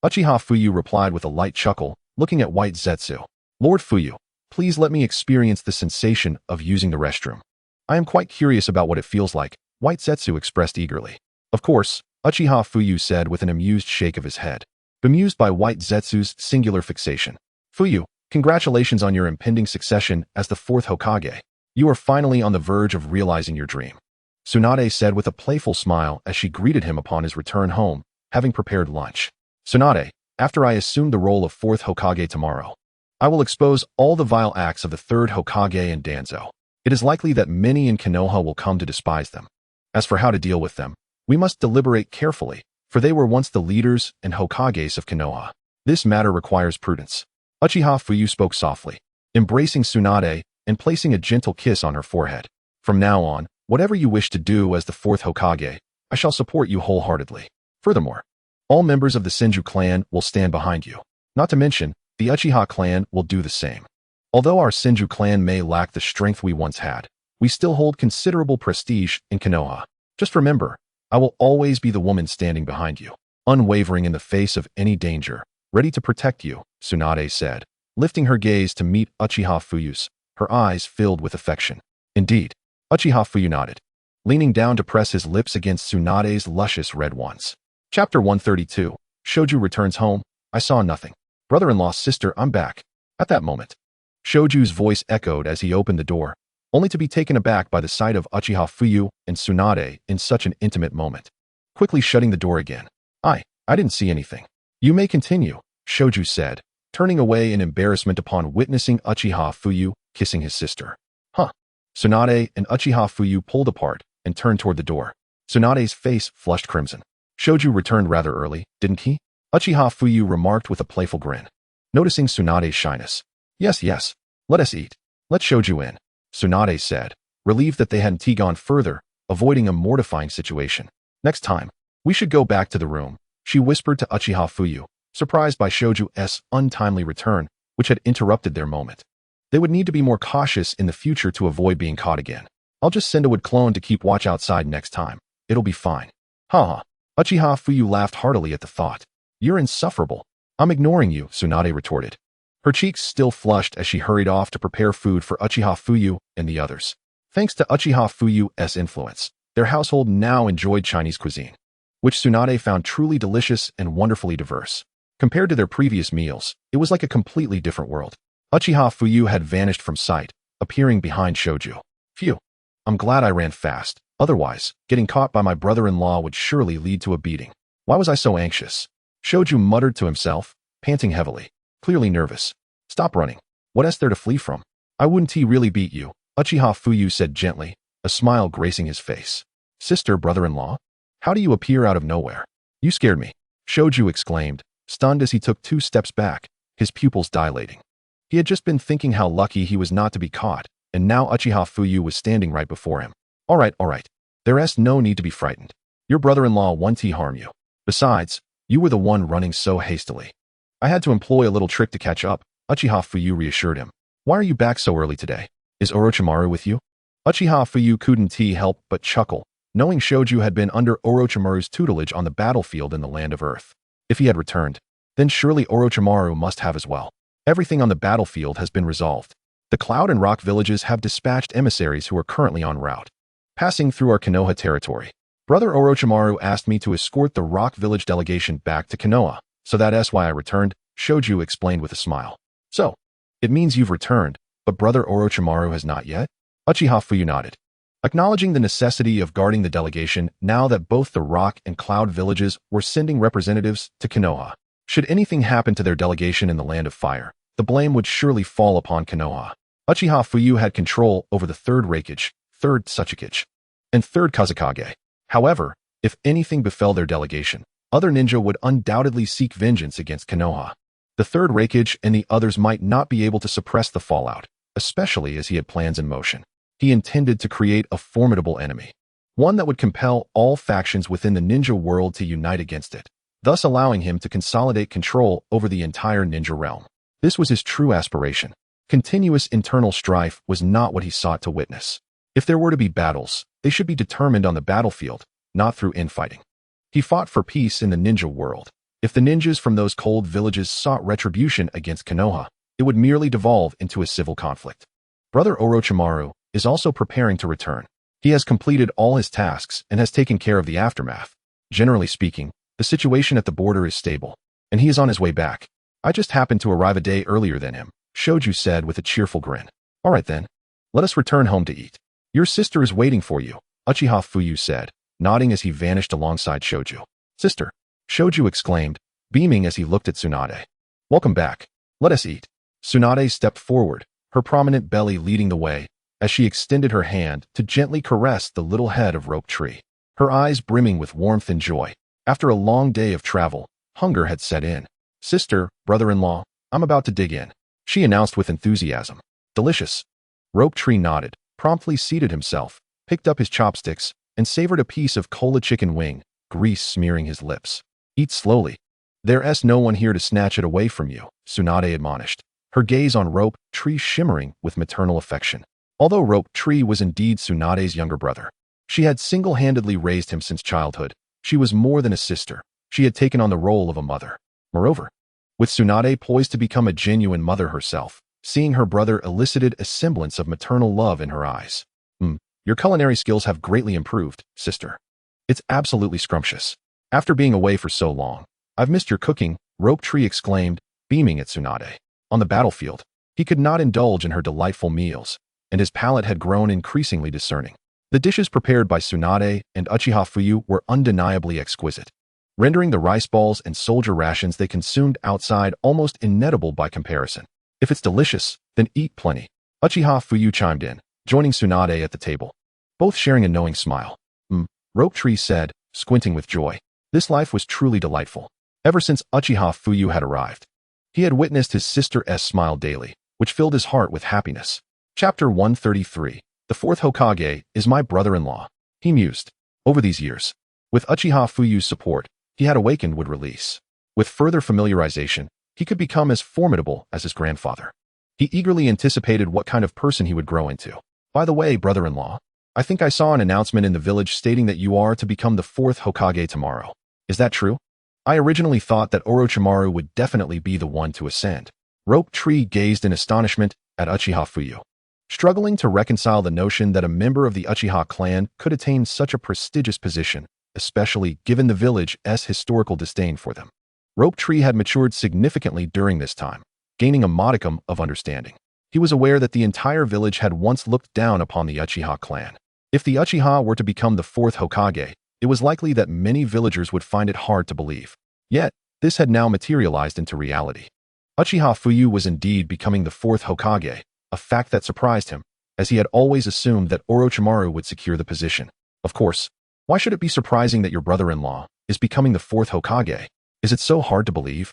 Uchiha Fuyu replied with a light chuckle, looking at White Zetsu. Lord Fuyu, please let me experience the sensation of using the restroom. I am quite curious about what it feels like, White Zetsu expressed eagerly. Of course, Uchiha Fuyu said with an amused shake of his head, bemused by White Zetsu's singular fixation. Fuyu, congratulations on your impending succession as the fourth Hokage. You are finally on the verge of realizing your dream, Tsunade said with a playful smile as she greeted him upon his return home, having prepared lunch. Tsunade, after I assume the role of Fourth Hokage tomorrow, I will expose all the vile acts of the Third Hokage and Danzo. It is likely that many in Konoha will come to despise them. As for how to deal with them, we must deliberate carefully, for they were once the leaders and Hokages of Konoha. This matter requires prudence. Uchiha Fuyu spoke softly, embracing Tsunade and placing a gentle kiss on her forehead. From now on, whatever you wish to do as the Fourth Hokage, I shall support you wholeheartedly. Furthermore, all members of the Senju clan will stand behind you. Not to mention, the Uchiha clan will do the same. Although our Senju clan may lack the strength we once had, we still hold considerable prestige in Konoha. Just remember, I will always be the woman standing behind you, unwavering in the face of any danger, ready to protect you, Tsunade said, lifting her gaze to meet Uchiha Fuyu's, her eyes filled with affection. Indeed, Uchiha Fuyu nodded, leaning down to press his lips against Tsunade's luscious red ones. Chapter 132, Shoju returns home. I saw nothing. Brother-in-law's sister, I'm back. At that moment, Shoju's voice echoed as he opened the door, only to be taken aback by the sight of Uchiha Fuyu and Tsunade in such an intimate moment. Quickly shutting the door again. I didn't see anything. You may continue, Shoju said, turning away in embarrassment upon witnessing Uchiha Fuyu kissing his sister. Huh. Tsunade and Uchiha Fuyu pulled apart and turned toward the door. Tsunade's face flushed crimson. Shoju returned rather early, didn't he? Uchiha Fuyu remarked with a playful grin, noticing Tsunade's shyness. Yes, let us eat. Let Shoju in, Tsunade said, relieved that they hadn't gone further, avoiding a mortifying situation. Next time, we should go back to the room, she whispered to Uchiha Fuyu, surprised by Shoju's untimely return, which had interrupted their moment. They would need to be more cautious in the future to avoid being caught again. I'll just send a wood clone to keep watch outside next time. It'll be fine. Haha. Uchiha Fuyu laughed heartily at the thought. You're insufferable. I'm ignoring you, Tsunade retorted. Her cheeks still flushed as she hurried off to prepare food for Uchiha Fuyu and the others. Thanks to Uchiha Fuyu's influence, their household now enjoyed Chinese cuisine, which Tsunade found truly delicious and wonderfully diverse. Compared to their previous meals, it was like a completely different world. Uchiha Fuyu had vanished from sight, appearing behind Shoju. Phew. I'm glad I ran fast. Otherwise, getting caught by my brother-in-law would surely lead to a beating. Why was I so anxious? Shoju muttered to himself, panting heavily, clearly nervous. Stop running. What is there to flee from? I wouldn't really beat you, Uchiha Fuyu said gently, a smile gracing his face. Sister, brother-in-law? How do you appear out of nowhere? You scared me, Shoju exclaimed, stunned as he took 2 steps back, his pupils dilating. He had just been thinking how lucky he was not to be caught, and now Uchiha Fuyu was standing right before him. All right. There's no need to be frightened. Your brother-in-law won't harm you. Besides, you were the one running so hastily. I had to employ a little trick to catch up, Uchiha Fuyu reassured him. Why are you back so early today? Is Orochimaru with you? Uchiha Fuyu couldn't help but chuckle, knowing Shoju had been under Orochimaru's tutelage on the battlefield in the Land of Earth. If he had returned, then surely Orochimaru must have as well. Everything on the battlefield has been resolved. The Cloud and Rock villages have dispatched emissaries who are currently en route, passing through our Konoha territory. Brother Orochimaru asked me to escort the Rock Village delegation back to Konoha, so that's why I returned, Shoju explained with a smile. So, it means you've returned, but Brother Orochimaru has not yet? Uchiha Fuyu nodded, acknowledging the necessity of guarding the delegation now that both the Rock and Cloud villages were sending representatives to Konoha. Should anything happen to their delegation in the Land of Fire, the blame would surely fall upon Konoha. Uchiha Fuyu had control over the 3rd Raikage, 3rd Tsuchikage, and 3rd Kazekage. However, if anything befell their delegation, other ninja would undoubtedly seek vengeance against Konoha. The 3rd Raikage and the others might not be able to suppress the fallout, especially as he had plans in motion. He intended to create a formidable enemy, one that would compel all factions within the ninja world to unite against it, thus allowing him to consolidate control over the entire ninja realm. This was his true aspiration. Continuous internal strife was not what he sought to witness. If there were to be battles, they should be determined on the battlefield, not through infighting. He fought for peace in the ninja world. If the ninjas from those cold villages sought retribution against Konoha, it would merely devolve into a civil conflict. Brother Orochimaru is also preparing to return. He has completed all his tasks and has taken care of the aftermath. Generally speaking, the situation at the border is stable, and he is on his way back. I just happened to arrive a day earlier than him, Shoju said with a cheerful grin. All right then. Let us return home to eat. Your sister is waiting for you, Uchiha Fuyu said, nodding as he vanished alongside Shoju. Sister, Shoju exclaimed, beaming as he looked at Tsunade. Welcome back. Let us eat. Tsunade stepped forward, her prominent belly leading the way, as she extended her hand to gently caress the little head of Rope Tree, her eyes brimming with warmth and joy. After a long day of travel, hunger had set in. Sister, brother-in-law, I'm about to dig in, she announced with enthusiasm. Delicious. Rope Tree nodded, promptly seated himself, picked up his chopsticks, and savored a piece of cola chicken wing, grease smearing his lips. Eat slowly. There's no one here to snatch it away from you, Tsunade admonished, her gaze on Rope Tree shimmering with maternal affection. Although Rope Tree was indeed Tsunade's younger brother, she had single-handedly raised him since childhood. She was more than a sister. She had taken on the role of a mother. Moreover, with Tsunade poised to become a genuine mother herself, seeing her brother elicited a semblance of maternal love in her eyes. Your culinary skills have greatly improved, sister. It's absolutely scrumptious. After being away for so long, I've missed your cooking, Rope Tree exclaimed, beaming at Tsunade. On the battlefield, he could not indulge in her delightful meals, and his palate had grown increasingly discerning. The dishes prepared by Tsunade and Uchiha Fuyu were undeniably exquisite, rendering the rice balls and soldier rations they consumed outside almost inedible by comparison. If it's delicious, then eat plenty. Uchiha Fuyu chimed in, joining Tsunade at the table, both sharing a knowing smile. Rope Tree said, squinting with joy. This life was truly delightful. Ever since Uchiha Fuyu had arrived, he had witnessed his sister's smile daily, which filled his heart with happiness. Chapter 133. The Fourth Hokage is my brother-in-law, he mused. Over these years, with Uchiha Fuyu's support, he had awakened would release. With further familiarization, he could become as formidable as his grandfather. He eagerly anticipated what kind of person he would grow into. By the way, brother-in-law, I think I saw an announcement in the village stating that you are to become the Fourth Hokage tomorrow. Is that true? I originally thought that Orochimaru would definitely be the one to ascend. Rope Tree gazed in astonishment at Uchiha Fuyu, struggling to reconcile the notion that a member of the Uchiha clan could attain such a prestigious position, especially given the village's historical disdain for them. Rope Tree had matured significantly during this time, gaining a modicum of understanding. He was aware that the entire village had once looked down upon the Uchiha clan. If the Uchiha were to become the Fourth Hokage, it was likely that many villagers would find it hard to believe. Yet, this had now materialized into reality. Uchiha Fuyu was indeed becoming the Fourth Hokage, a fact that surprised him, as he had always assumed that Orochimaru would secure the position. Of course, why should it be surprising that your brother-in-law is becoming the Fourth Hokage? Is it so hard to believe?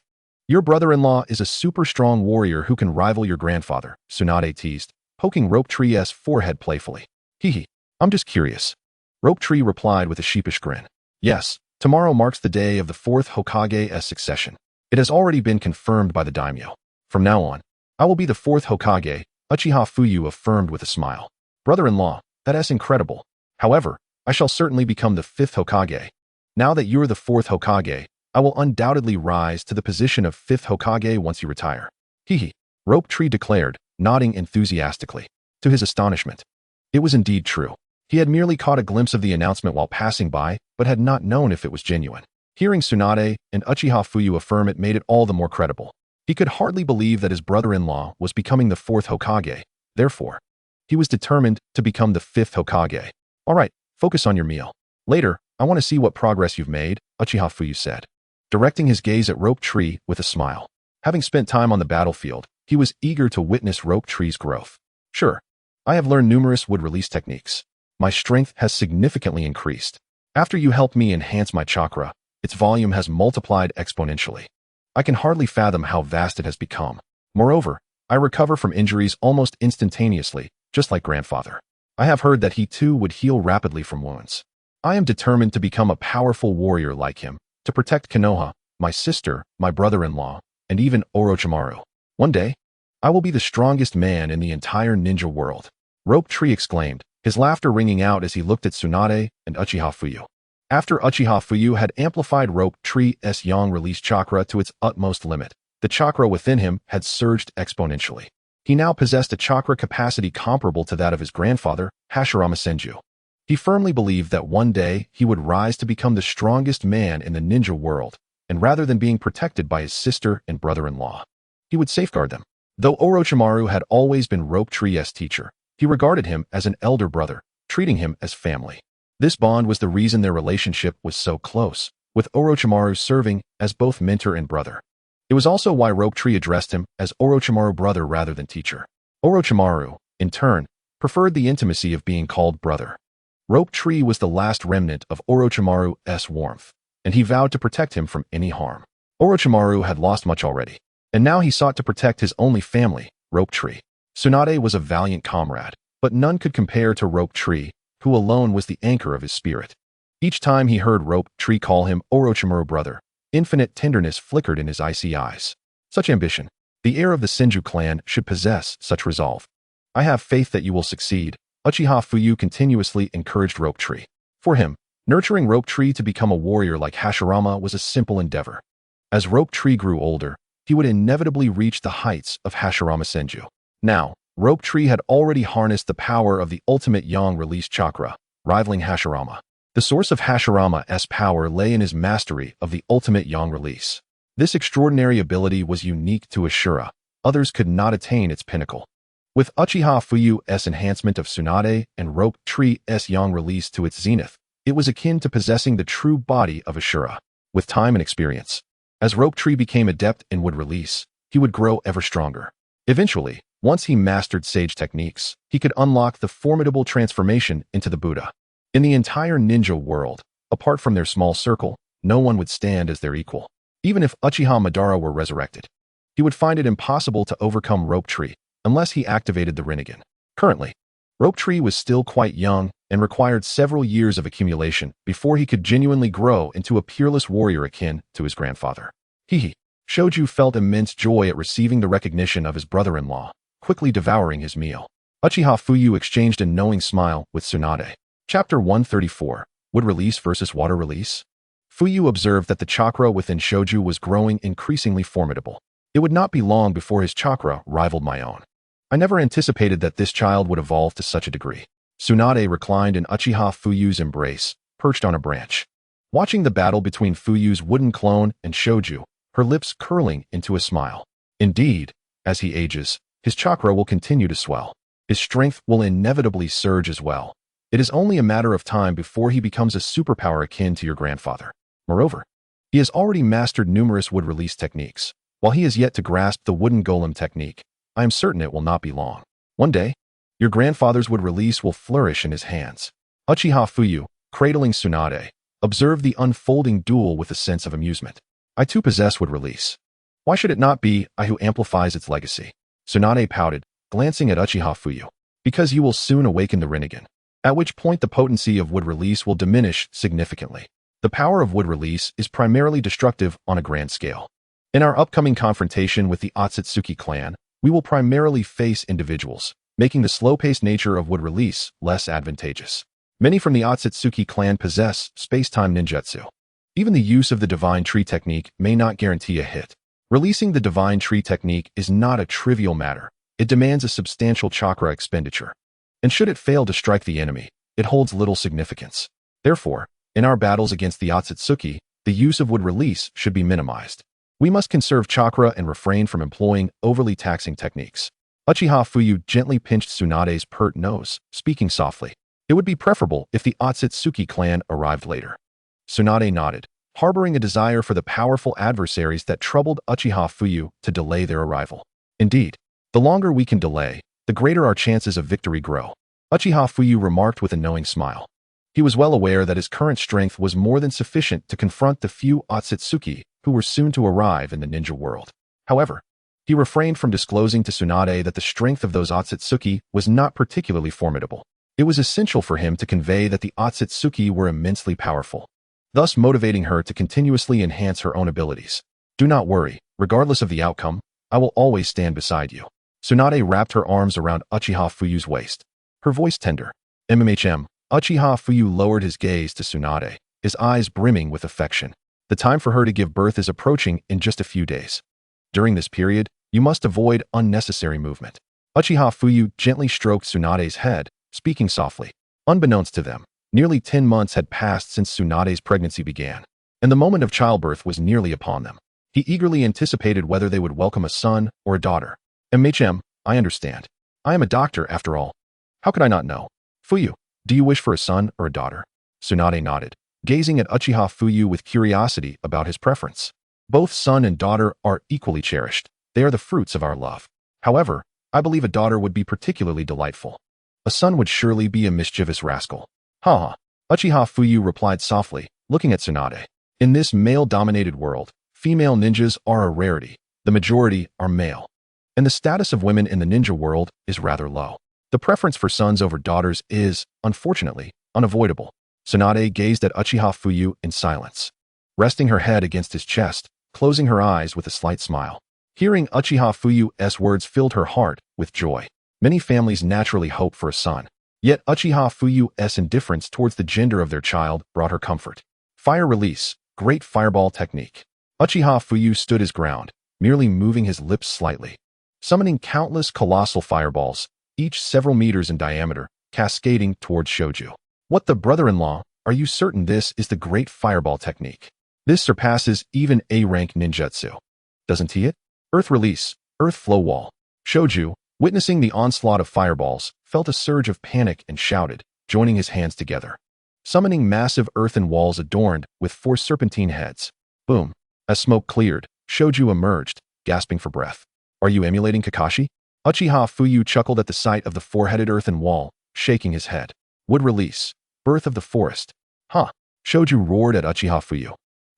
Your brother-in-law is a super strong warrior who can rival your grandfather, Tsunade teased, poking Rope Tree's forehead playfully. Hee, I'm just curious. Rope Tree replied with a sheepish grin. Yes, tomorrow marks the day of the Fourth Hokage's succession. It has already been confirmed by the daimyo. From now on, I will be the Fourth Hokage, Uchiha Fuyu affirmed with a smile. Brother-in-law, that's incredible. However, I shall certainly become the Fifth Hokage. Now that you're the Fourth Hokage, I will undoubtedly rise to the position of Fifth Hokage once you retire. Hee, Rope Tree declared, nodding enthusiastically. To his astonishment, it was indeed true. He had merely caught a glimpse of the announcement while passing by, but had not known if it was genuine. Hearing Tsunade and Uchiha Fuyu affirm it made it all the more credible. He could hardly believe that his brother-in-law was becoming the Fourth Hokage. Therefore, he was determined to become the Fifth Hokage. All right, focus on your meal. Later, I want to see what progress you've made, Uchiha Fuyu said, directing his gaze at Rope Tree with a smile. Having spent time on the battlefield, he was eager to witness Rope Tree's growth. Sure, I have learned numerous wood release techniques. My strength has significantly increased. After you helped me enhance my chakra, its volume has multiplied exponentially. I can hardly fathom how vast it has become. Moreover, I recover from injuries almost instantaneously, just like grandfather. I have heard that he too would heal rapidly from wounds. I am determined to become a powerful warrior like him, to protect Konoha, my sister, my brother-in-law, and even Orochimaru. One day, I will be the strongest man in the entire ninja world. Rope Tree exclaimed, his laughter ringing out as he looked at Tsunade and Uchiha Fuyu. After Uchiha Fuyu had amplified Rope Tree's yang release chakra to its utmost limit, the chakra within him had surged exponentially. He now possessed a chakra capacity comparable to that of his grandfather, Hashirama Senju. He firmly believed that one day he would rise to become the strongest man in the ninja world, and rather than being protected by his sister and brother-in-law, he would safeguard them. Though Orochimaru had always been Rope Tree's teacher, He regarded him as an elder brother, treating him as family. This bond was the reason their relationship was so close, with Orochimaru serving as both mentor and brother. It was also why Rope Tree addressed him as Orochimaru brother rather than teacher. Orochimaru, in turn, preferred the intimacy of being called brother. Rope Tree was the last remnant of Orochimaru's warmth, and he vowed to protect him from any harm. Orochimaru had lost much already, and now he sought to protect his only family, Rope Tree. Tsunade was a valiant comrade, but none could compare to Rope Tree, who alone was the anchor of his spirit. Each time he heard Rope Tree call him Orochimaru brother, infinite tenderness flickered in his icy eyes. Such ambition. The heir of the Senju clan should possess such resolve. I have faith that you will succeed, Uchiha Fuyu continuously encouraged Rope Tree. For him, nurturing Rope Tree to become a warrior like Hashirama was a simple endeavor. As Rope Tree grew older, he would inevitably reach the heights of Hashirama Senju. Now, Rope Tree had already harnessed the power of the ultimate yang release chakra, rivaling Hashirama. The source of Hashirama's power lay in his mastery of the ultimate yang release. This extraordinary ability was unique to Ashura. Others could not attain its pinnacle. With Uchiha Fuyu's enhancement of Tsunade and Rope Tree's yang release to its zenith, it was akin to possessing the true body of Ashura. With time and experience, as Rope Tree became adept in wood release, he would grow ever stronger. Eventually, once he mastered sage techniques, he could unlock the formidable transformation into the Buddha. In the entire ninja world, apart from their small circle, no one would stand as their equal. Even if Uchiha Madara were resurrected, he would find it impossible to overcome Rope Tree unless he activated the Rinnegan. Currently, Rope Tree was still quite young and required several years of accumulation before he could genuinely grow into a peerless warrior akin to his grandfather. Shoju felt immense joy at receiving the recognition of his brother-in-law, quickly devouring his meal. Uchiha Fuyu exchanged a knowing smile with Tsunade. Chapter 134, Wood Release versus Water Release. Fuyu observed that the chakra within Shoju was growing increasingly formidable. It would not be long before his chakra rivaled my own. I never anticipated that this child would evolve to such a degree. Tsunade reclined in Uchiha Fuyu's embrace, perched on a branch. Watching the battle between Fuyu's wooden clone and Shoju, her lips curling into a smile. Indeed, as he ages, his chakra will continue to swell. His strength will inevitably surge as well. It is only a matter of time before he becomes a superpower akin to your grandfather. Moreover, he has already mastered numerous wood release techniques. While he has yet to grasp the wooden golem technique, I am certain it will not be long. One day, your grandfather's wood release will flourish in his hands. Uchiha Fuyu, cradling Tsunade, observed the unfolding duel with a sense of amusement. I too possess wood release. Why should it not be I who amplifies its legacy? Tsunade pouted, glancing at Uchiha Fuyu. Because you will soon awaken the Rinnegan, at which point the potency of wood release will diminish significantly. The power of wood release is primarily destructive on a grand scale. In our upcoming confrontation with the Otsutsuki clan, we will primarily face individuals, making the slow-paced nature of wood release less advantageous. Many from the Otsutsuki clan possess space-time ninjutsu. Even the use of the Divine Tree technique may not guarantee a hit. Releasing the Divine Tree technique is not a trivial matter. It demands a substantial chakra expenditure. And should it fail to strike the enemy, it holds little significance. Therefore, in our battles against the Otsutsuki, the use of wood release should be minimized. We must conserve chakra and refrain from employing overly taxing techniques. Uchiha Fuyu gently pinched Tsunade's pert nose, speaking softly. It would be preferable if the Otsutsuki clan arrived later. Tsunade nodded, harboring a desire for the powerful adversaries that troubled Uchiha Fuyu to delay their arrival. Indeed, the longer we can delay, the greater our chances of victory grow. Uchiha Fuyu remarked with a knowing smile. He was well aware that his current strength was more than sufficient to confront the few Otsutsuki who were soon to arrive in the ninja world. However, he refrained from disclosing to Tsunade that the strength of those Otsutsuki was not particularly formidable. It was essential for him to convey that the Otsutsuki were immensely powerful, thus motivating her to continuously enhance her own abilities. Do not worry, regardless of the outcome, I will always stand beside you. Tsunade wrapped her arms around Uchiha Fuyu's waist, her voice tender. Uchiha Fuyu lowered his gaze to Tsunade, his eyes brimming with affection. The time for her to give birth is approaching in just a few days. During this period, you must avoid unnecessary movement. Uchiha Fuyu gently stroked Tsunade's head, speaking softly. Unbeknownst to them, nearly 10 months had passed since Tsunade's pregnancy began, and the moment of childbirth was nearly upon them. He eagerly anticipated whether they would welcome a son or a daughter. I understand. I am a doctor, after all. How could I not know? Fuyu, do you wish for a son or a daughter? Tsunade nodded, gazing at Uchiha Fuyu with curiosity about his preference. Both son and daughter are equally cherished. They are the fruits of our love. However, I believe a daughter would be particularly delightful. A son would surely be a mischievous rascal. Ha ha. Uchiha Fuyu replied softly, looking at Tsunade. In this male-dominated world, female ninjas are a rarity. The majority are male. And the status of women in the ninja world is rather low. The preference for sons over daughters is, unfortunately, unavoidable. Tsunade gazed at Uchiha Fuyu in silence, resting her head against his chest, closing her eyes with a slight smile. Hearing Uchiha Fuyu's words filled her heart with joy. Many families naturally hope for a son. Yet Uchiha Fuyu's indifference towards the gender of their child brought her comfort. Fire release, great fireball technique. Uchiha Fuyu stood his ground, merely moving his lips slightly, summoning countless colossal fireballs, each several meters in diameter, cascading towards Shoju. What the brother-in-law, are you certain this is the great fireball technique? This surpasses even A-rank ninjutsu. Doesn't he it? Earth release, earth flow wall. Shoju, witnessing the onslaught of fireballs, felt a surge of panic and shouted, joining his hands together, summoning massive earthen walls adorned with 4 serpentine heads. Boom. As smoke cleared, Shoju emerged, gasping for breath. Are you emulating Kakashi? Uchiha Fuyu chuckled at the sight of the 4-headed earthen wall, shaking his head. Wood release, birth of the forest. Huh. Shoju roared at Uchiha Fuyu,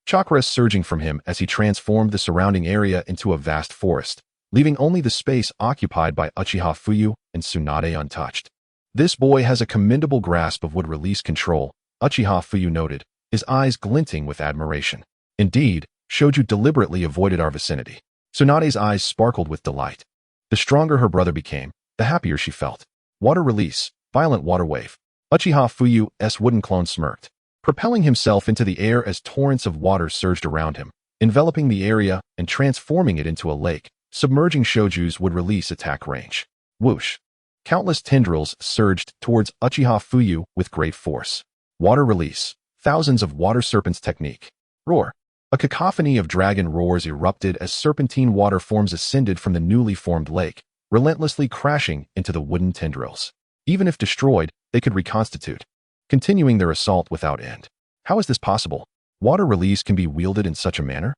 chakras surging from him as he transformed the surrounding area into a vast forest, leaving only the space occupied by Uchiha Fuyu and Tsunade untouched. This boy has a commendable grasp of wood release control, Uchiha Fuyu noted, his eyes glinting with admiration. Indeed, Shoju deliberately avoided our vicinity. Tsunade's eyes sparkled with delight. The stronger her brother became, the happier she felt. Water release, violent water wave. Uchiha Fuyu's wooden clone smirked, propelling himself into the air as torrents of water surged around him, enveloping the area and transforming it into a lake, submerging Shoju's would release attack range. Whoosh. Countless tendrils surged towards Uchiha Fuyu with great force. Water release, thousands of water serpents technique. Roar. A cacophony of dragon roars erupted as serpentine water forms ascended from the newly formed lake, relentlessly crashing into the wooden tendrils. Even if destroyed, they could reconstitute, continuing their assault without end. How is this possible? Water release can be wielded in such a manner?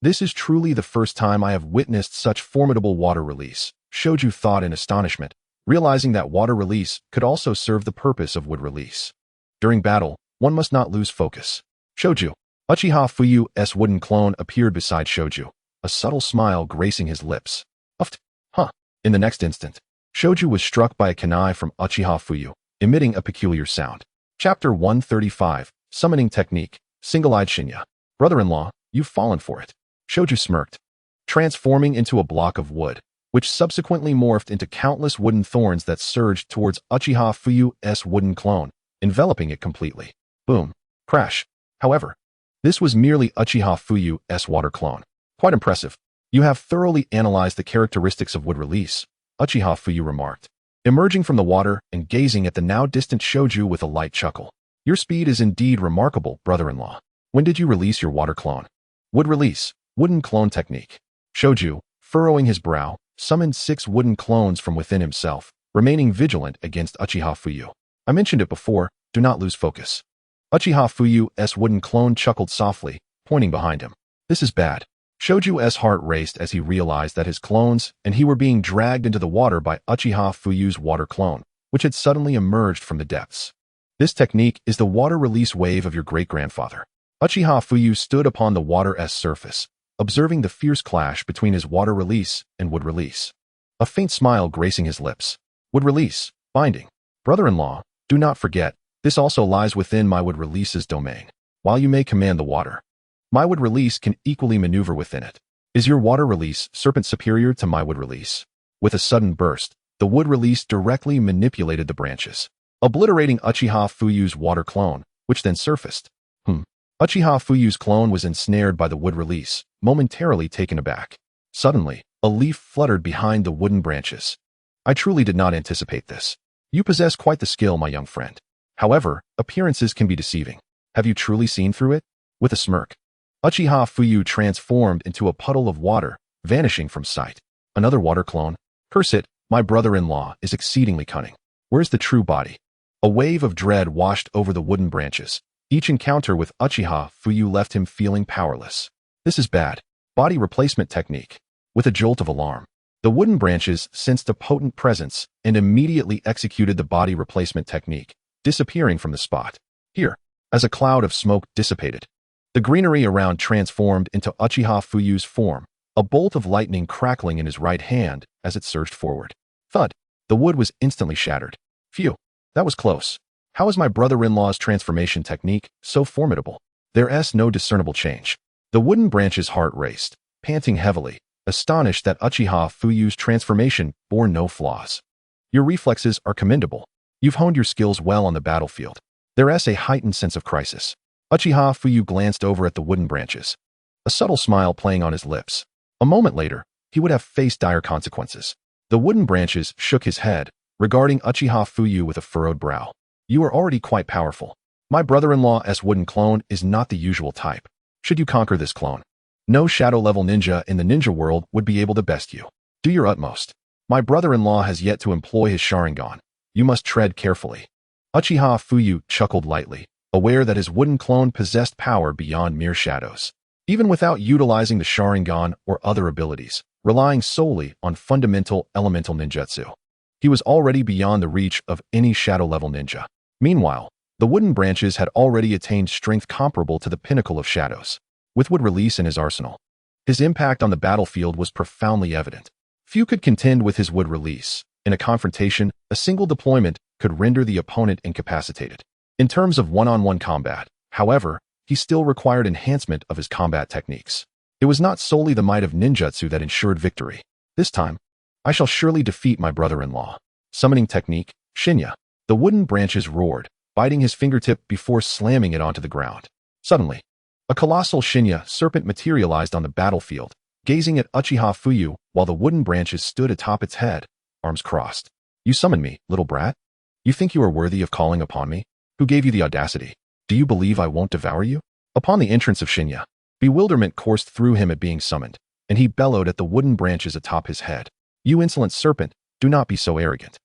This is truly the first time I have witnessed such formidable water release, Shoju thought in astonishment, realizing that water release could also serve the purpose of wood release. During battle, one must not lose focus. Shoju. Uchiha Fuyu's wooden clone appeared beside Shoju, a subtle smile gracing his lips. Uft. Huh. In the next instant, Shoju was struck by a kunai from Uchiha Fuyu, emitting a peculiar sound. Chapter 135, Summoning Technique, Single-Eyed Shinya. Brother-in-law, you've fallen for it. Shoju smirked, transforming into a block of wood, which subsequently morphed into countless wooden thorns that surged towards Uchiha Fuyu's wooden clone, enveloping it completely. Boom. Crash. However, this was merely Uchiha Fuyu's water clone. Quite impressive. You have thoroughly analyzed the characteristics of wood release, Uchiha Fuyu remarked, emerging from the water and gazing at the now distant Shoju with a light chuckle. Your speed is indeed remarkable, brother-in-law. When did you release your water clone? Wood release, wooden clone technique. Shoju, furrowing his brow, summoned 6 wooden clones from within himself, remaining vigilant against Uchiha Fuyu. I mentioned it before, do not lose focus. Uchiha Fuyu's wooden clone chuckled softly, pointing behind him. This is bad. Shoju's heart raced as he realized that his clones and he were being dragged into the water by Uchiha Fuyu's water clone, which had suddenly emerged from the depths. This technique is the water release wave of your great-grandfather. Uchiha Fuyu stood upon the water's surface, observing the fierce clash between his water release and wood release. A faint smile gracing his lips. Wood release, binding. Brother-in-law, do not forget, this also lies within my wood release's domain. While you may command the water, my wood release can equally maneuver within it. Is your water release serpent superior to my wood release? With a sudden burst, the wood release directly manipulated the branches, obliterating Uchiha Fuyu's water clone, which then surfaced. Uchiha Fuyu's clone was ensnared by the wood release, momentarily taken aback. Suddenly, a leaf fluttered behind the wooden branches. I truly did not anticipate this. You possess quite the skill, my young friend. However, appearances can be deceiving. Have you truly seen through it? With a smirk, Uchiha Fuyu transformed into a puddle of water, vanishing from sight. Another water clone? Curse it, my brother-in-law is exceedingly cunning. Where's the true body? A wave of dread washed over the wooden branches. Each encounter with Uchiha Fuyu left him feeling powerless. This is bad. Body replacement technique. With a jolt of alarm, the wooden branches sensed a potent presence and immediately executed the body replacement technique, disappearing from the spot. Here, as a cloud of smoke dissipated, the greenery around transformed into Uchiha Fuyu's form, a bolt of lightning crackling in his right hand as it surged forward. Thud! The wood was instantly shattered. Phew, that was close. How is my brother-in-law's transformation technique so formidable? There's no discernible change. The wooden branch's heart raced, panting heavily, astonished that Uchiha Fuyu's transformation bore no flaws. Your reflexes are commendable. You've honed your skills well on the battlefield. There's a heightened sense of crisis. Uchiha Fuyu glanced over at the wooden branches, a subtle smile playing on his lips. A moment later, he would have faced dire consequences. The wooden branches shook his head, regarding Uchiha Fuyu with a furrowed brow. You are already quite powerful. My brother-in-law's wooden clone is not the usual type. Should you conquer this clone, no shadow-level ninja in the ninja world would be able to best you. Do your utmost. My brother-in-law has yet to employ his Sharingan. You must tread carefully. Uchiha Fuyu chuckled lightly, aware that his wooden clone possessed power beyond mere shadows. Even without utilizing the Sharingan or other abilities, relying solely on fundamental elemental ninjutsu, he was already beyond the reach of any shadow-level ninja. Meanwhile, the wooden branches had already attained strength comparable to the pinnacle of shadows. With wood release in his arsenal, his impact on the battlefield was profoundly evident. Few could contend with his wood release. In a confrontation, a single deployment could render the opponent incapacitated. In terms of one-on-one combat, however, he still required enhancement of his combat techniques. It was not solely the might of ninjutsu that ensured victory. This time, I shall surely defeat my brother-in-law. Summoning technique, Shinya. The wooden branches roared, biting his fingertip before slamming it onto the ground. Suddenly, a colossal Shinya serpent materialized on the battlefield, gazing at Uchiha Fuyu while the wooden branches stood atop its head, arms crossed. You summon me, little brat? You think you are worthy of calling upon me? Who gave you the audacity? Do you believe I won't devour you? Upon the entrance of Shinya, bewilderment coursed through him at being summoned, and he bellowed at the wooden branches atop his head. You insolent serpent, do not be so arrogant.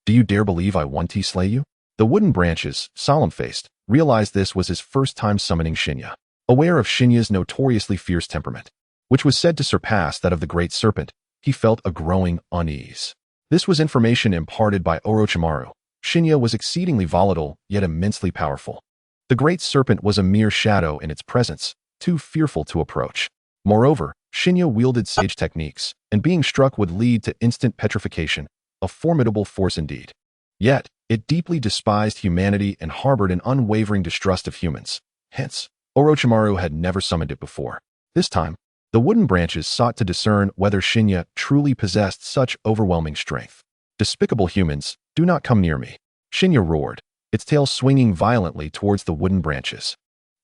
Do you dare believe I won't slay you? The wooden branches, solemn-faced, realized this was his first time summoning Shinya. Aware of Shinya's notoriously fierce temperament, which was said to surpass that of the great serpent, he felt a growing unease. This was information imparted by Orochimaru. Shinya was exceedingly volatile, yet immensely powerful. The great serpent was a mere shadow in its presence, too fearful to approach. Moreover, Shinya wielded sage techniques, and being struck would lead to instant petrification, a formidable force indeed. Yet, it deeply despised humanity and harbored an unwavering distrust of humans. Hence, Orochimaru had never summoned it before. This time, the wooden branches sought to discern whether Shinya truly possessed such overwhelming strength. Despicable humans, do not come near me. Shinya roared, its tail swinging violently towards the wooden branches.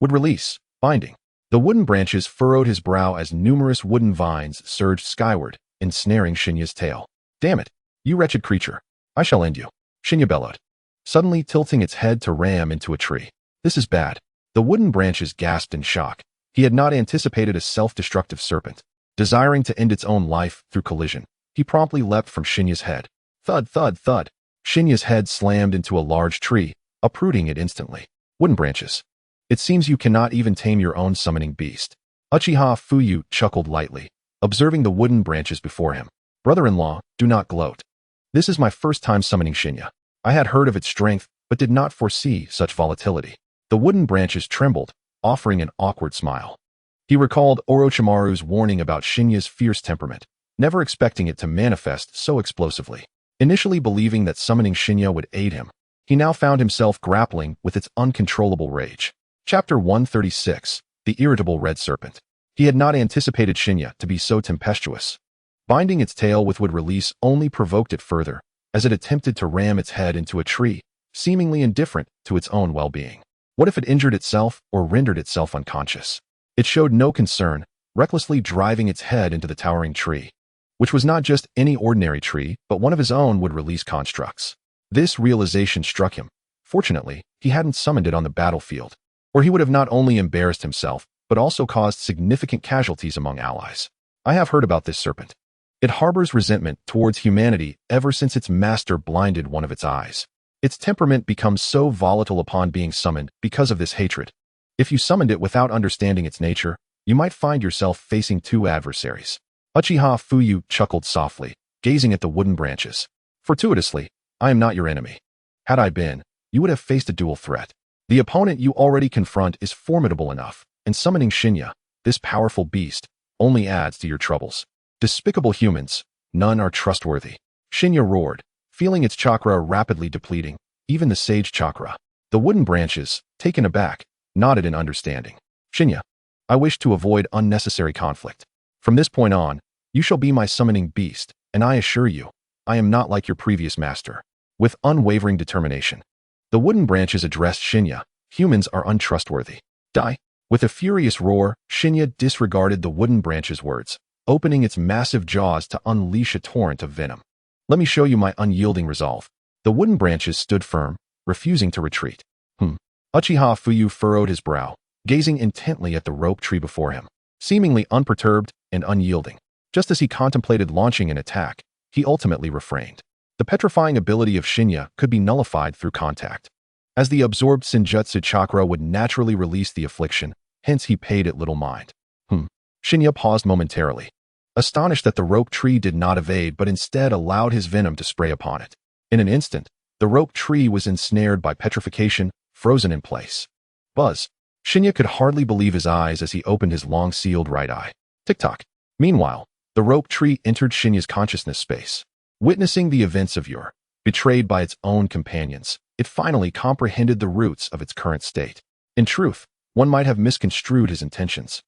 Would release, binding. The wooden branches furrowed his brow as numerous wooden vines surged skyward, ensnaring Shinya's tail. Damn it, you wretched creature. I shall end you. Shinya bellowed, suddenly tilting its head to ram into a tree. This is bad. The wooden branches gasped in shock. He had not anticipated a self-destructive serpent. Desiring to end its own life through collision, he promptly leapt from Shinya's head. Thud, thud, thud. Shinya's head slammed into a large tree, uprooting it instantly. Wooden branches. It seems you cannot even tame your own summoning beast. Uchiha Fuyu chuckled lightly, observing the wooden branches before him. Brother-in-law, do not gloat. This is my first time summoning Shinya. I had heard of its strength, but did not foresee such volatility. The wooden branches trembled, offering an awkward smile. He recalled Orochimaru's warning about Shinya's fierce temperament, never expecting it to manifest so explosively. Initially believing that summoning Shinya would aid him, he now found himself grappling with its uncontrollable rage. Chapter 136, The Irritable Red Serpent. He had not anticipated Shinya to be so tempestuous. Binding its tail with wood release only provoked it further, as it attempted to ram its head into a tree, seemingly indifferent to its own well-being. What if it injured itself or rendered itself unconscious? It showed no concern, recklessly driving its head into the towering tree, which was not just any ordinary tree, but one of his own wood-release constructs. This realization struck him. Fortunately, he hadn't summoned it on the battlefield, or he would have not only embarrassed himself, but also caused significant casualties among allies. I have heard about this serpent. It harbors resentment towards humanity ever since its master blinded one of its eyes. Its temperament becomes so volatile upon being summoned because of this hatred. If you summoned it without understanding its nature, you might find yourself facing two adversaries. Uchiha Fuyu chuckled softly, gazing at the wooden branches. Fortuitously, I am not your enemy. Had I been, you would have faced a dual threat. The opponent you already confront is formidable enough, and summoning Shinya, this powerful beast, only adds to your troubles. Despicable humans, none are trustworthy. Shinya roared, feeling its chakra rapidly depleting, even the sage chakra. The wooden branches, taken aback, nodded in understanding. Shinya, I wish to avoid unnecessary conflict. From this point on, you shall be my summoning beast, and I assure you, I am not like your previous master. With unwavering determination, the wooden branches addressed Shinya. Humans are untrustworthy. Die. With a furious roar, Shinya disregarded the wooden branch's words, opening its massive jaws to unleash a torrent of venom. Let me show you my unyielding resolve. The wooden branches stood firm, refusing to retreat. Uchiha Fuyu furrowed his brow, gazing intently at the rope tree before him, seemingly unperturbed and unyielding. Just as he contemplated launching an attack, he ultimately refrained. The petrifying ability of Shinya could be nullified through contact, as the absorbed Senjutsu chakra would naturally release the affliction, hence he paid it little mind. Shinya paused momentarily, astonished that the rope tree did not evade but instead allowed his venom to spray upon it. In an instant, the rope tree was ensnared by petrification, frozen in place. Buzz. Shinya could hardly believe his eyes as he opened his long-sealed right eye. Tick-tock. Meanwhile, the rope tree entered Shinya's consciousness space. Witnessing the events of yore, betrayed by its own companions, it finally comprehended the roots of its current state. In truth, one might have misconstrued his intentions.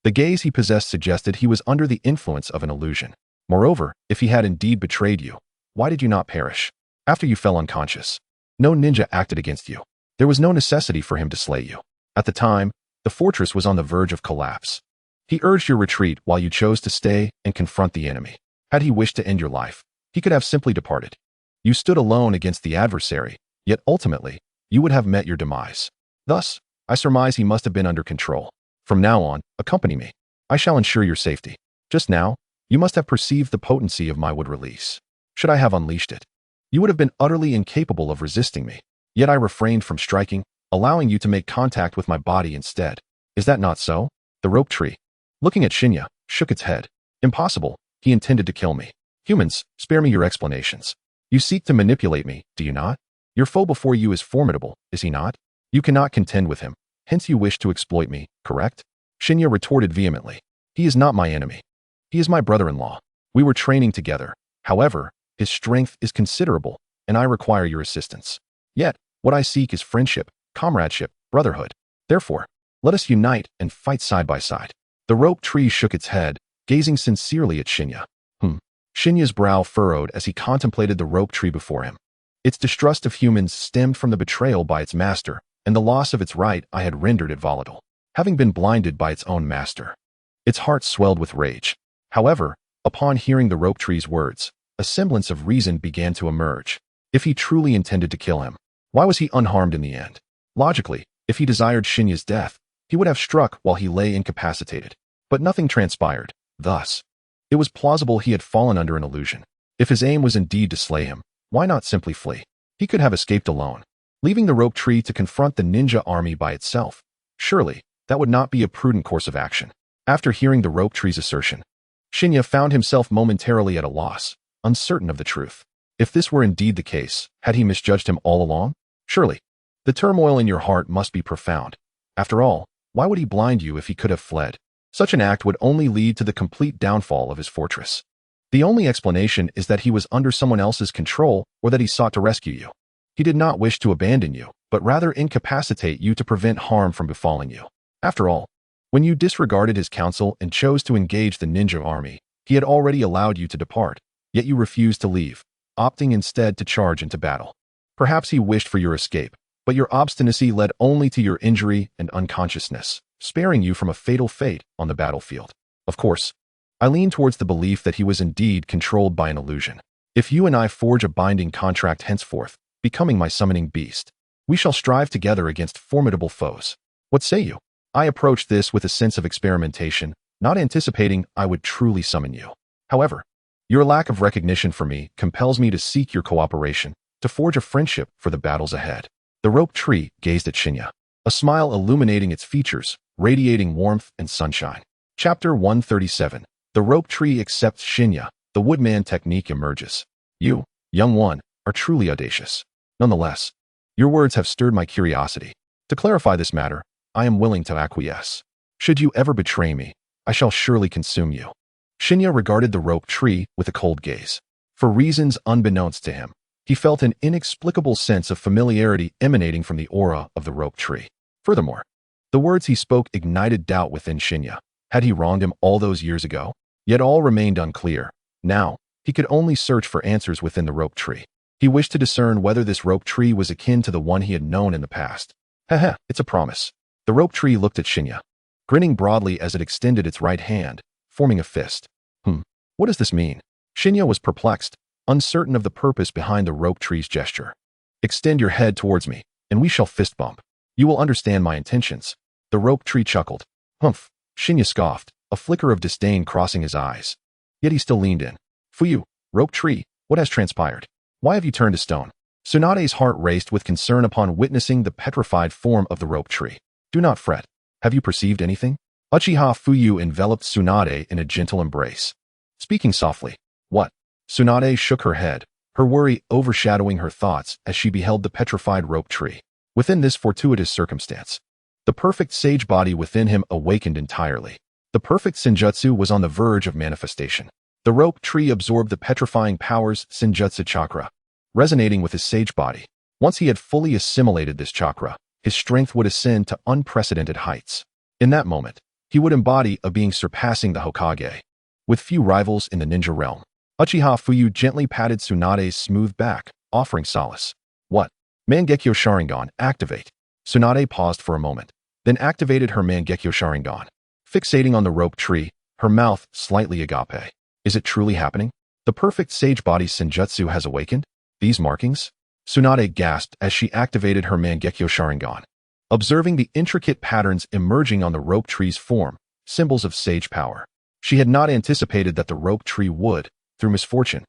The gaze he possessed suggested he was under the influence of an illusion. Moreover, if he had indeed betrayed you, why did you not perish? After you fell unconscious, no ninja acted against you. There was no necessity for him to slay you. At the time, the fortress was on the verge of collapse. He urged your retreat while you chose to stay and confront the enemy. Had he wished to end your life, he could have simply departed. You stood alone against the adversary, yet ultimately, you would have met your demise. Thus, I surmise he must have been under control. From now on, accompany me. I shall ensure your safety. Just now, you must have perceived the potency of my wood release. Should I have unleashed it, you would have been utterly incapable of resisting me. Yet I refrained from striking, allowing you to make contact with my body instead. Is that not so? The rope tree, looking at Shinya, shook its head. Impossible, he intended to kill me. Humans, spare me your explanations. You seek to manipulate me, do you not? Your foe before you is formidable, is he not? You cannot contend with him, hence you wish to exploit me, correct? Shinya retorted vehemently. He is not my enemy. He is my brother-in-law. We were training together. However, his strength is considerable, and I require your assistance. Yet, what I seek is friendship, comradeship, brotherhood. Therefore, let us unite and fight side by side. The rope tree shook its head, gazing sincerely at Shinya. Shinya's brow furrowed as he contemplated the rope tree before him. Its distrust of humans stemmed from the betrayal by its master, and the loss of its right eye had rendered it volatile, having been blinded by its own master. Its heart swelled with rage. However, upon hearing the rope tree's words, a semblance of reason began to emerge. If he truly intended to kill him, why was he unharmed in the end? Logically, if he desired Shinya's death, he would have struck while he lay incapacitated. But nothing transpired. Thus, it was plausible he had fallen under an illusion. If his aim was indeed to slay him, why not simply flee? He could have escaped alone, leaving the rope tree to confront the ninja army by itself. Surely, that would not be a prudent course of action. After hearing the rope tree's assertion, Shinya found himself momentarily at a loss, uncertain of the truth. If this were indeed the case, had he misjudged him all along? Surely, the turmoil in your heart must be profound. After all, why would he blind you if he could have fled? Such an act would only lead to the complete downfall of his fortress. The only explanation is that he was under someone else's control or that he sought to rescue you. He did not wish to abandon you, but rather incapacitate you to prevent harm from befalling you. After all, when you disregarded his counsel and chose to engage the ninja army, he had already allowed you to depart, yet you refused to leave, opting instead to charge into battle. Perhaps he wished for your escape, but your obstinacy led only to your injury and unconsciousness, sparing you from a fatal fate on the battlefield. Of course, I lean towards the belief that he was indeed controlled by an illusion. If you and I forge a binding contract henceforth, becoming my summoning beast, we shall strive together against formidable foes. What say you? I approached this with a sense of experimentation, not anticipating I would truly summon you. However, your lack of recognition for me compels me to seek your cooperation, to to forge a friendship for the battles ahead. The rope tree gazed at Shinya, a smile illuminating its features, radiating warmth and sunshine. Chapter 137. The rope tree accepts Shinya. The woodman technique emerges. You, young one, are truly audacious. Nonetheless, your words have stirred my curiosity. To clarify this matter, I am willing to acquiesce. Should you ever betray me, I shall surely consume you. Shinya regarded the rope tree with a cold gaze. For reasons unbeknownst to him, he felt an inexplicable sense of familiarity emanating from the aura of the rope tree. Furthermore, the words he spoke ignited doubt within Shinya. Had he wronged him all those years ago? Yet all remained unclear. Now, he could only search for answers within the rope tree. He wished to discern whether this rope tree was akin to the one he had known in the past. Haha, it's a promise. The rope tree looked at Shinya, grinning broadly as it extended its right hand, forming a fist. What does this mean? Shinya was perplexed, uncertain of the purpose behind the rope tree's gesture. Extend your head towards me, and we shall fist bump. You will understand my intentions. The rope tree chuckled. Humph, Shinya scoffed, a flicker of disdain crossing his eyes. Yet he still leaned in. Fuyu, rope tree, what has transpired? Why have you turned to stone? Tsunade's heart raced with concern upon witnessing the petrified form of the rope tree. Do not fret. Have you perceived anything? Uchiha Fuyu enveloped Tsunade in a gentle embrace. Speaking softly. What? Tsunade shook her head, her worry overshadowing her thoughts as she beheld the petrified rope tree. Within this fortuitous circumstance, the perfect sage body within him awakened entirely. The perfect senjutsu was on the verge of manifestation. The rope tree absorbed the petrifying power's senjutsu chakra, resonating with his sage body. Once he had fully assimilated this chakra, his strength would ascend to unprecedented heights. In that moment, he would embody a being surpassing the Hokage, with few rivals in the ninja realm. Uchiha Fuyu gently patted Tsunade's smooth back, offering solace. What? Mangekyo Sharingan, activate. Tsunade paused for a moment, then activated her Mangekyo Sharingan. Fixating on the rope tree, her mouth slightly agape. Is it truly happening? The perfect sage body's senjutsu has awakened? These markings? Tsunade gasped as she activated her Mangekyo Sharingan. Observing the intricate patterns emerging on the rope tree's form, symbols of sage power. She had not anticipated that the rope tree would, through misfortune,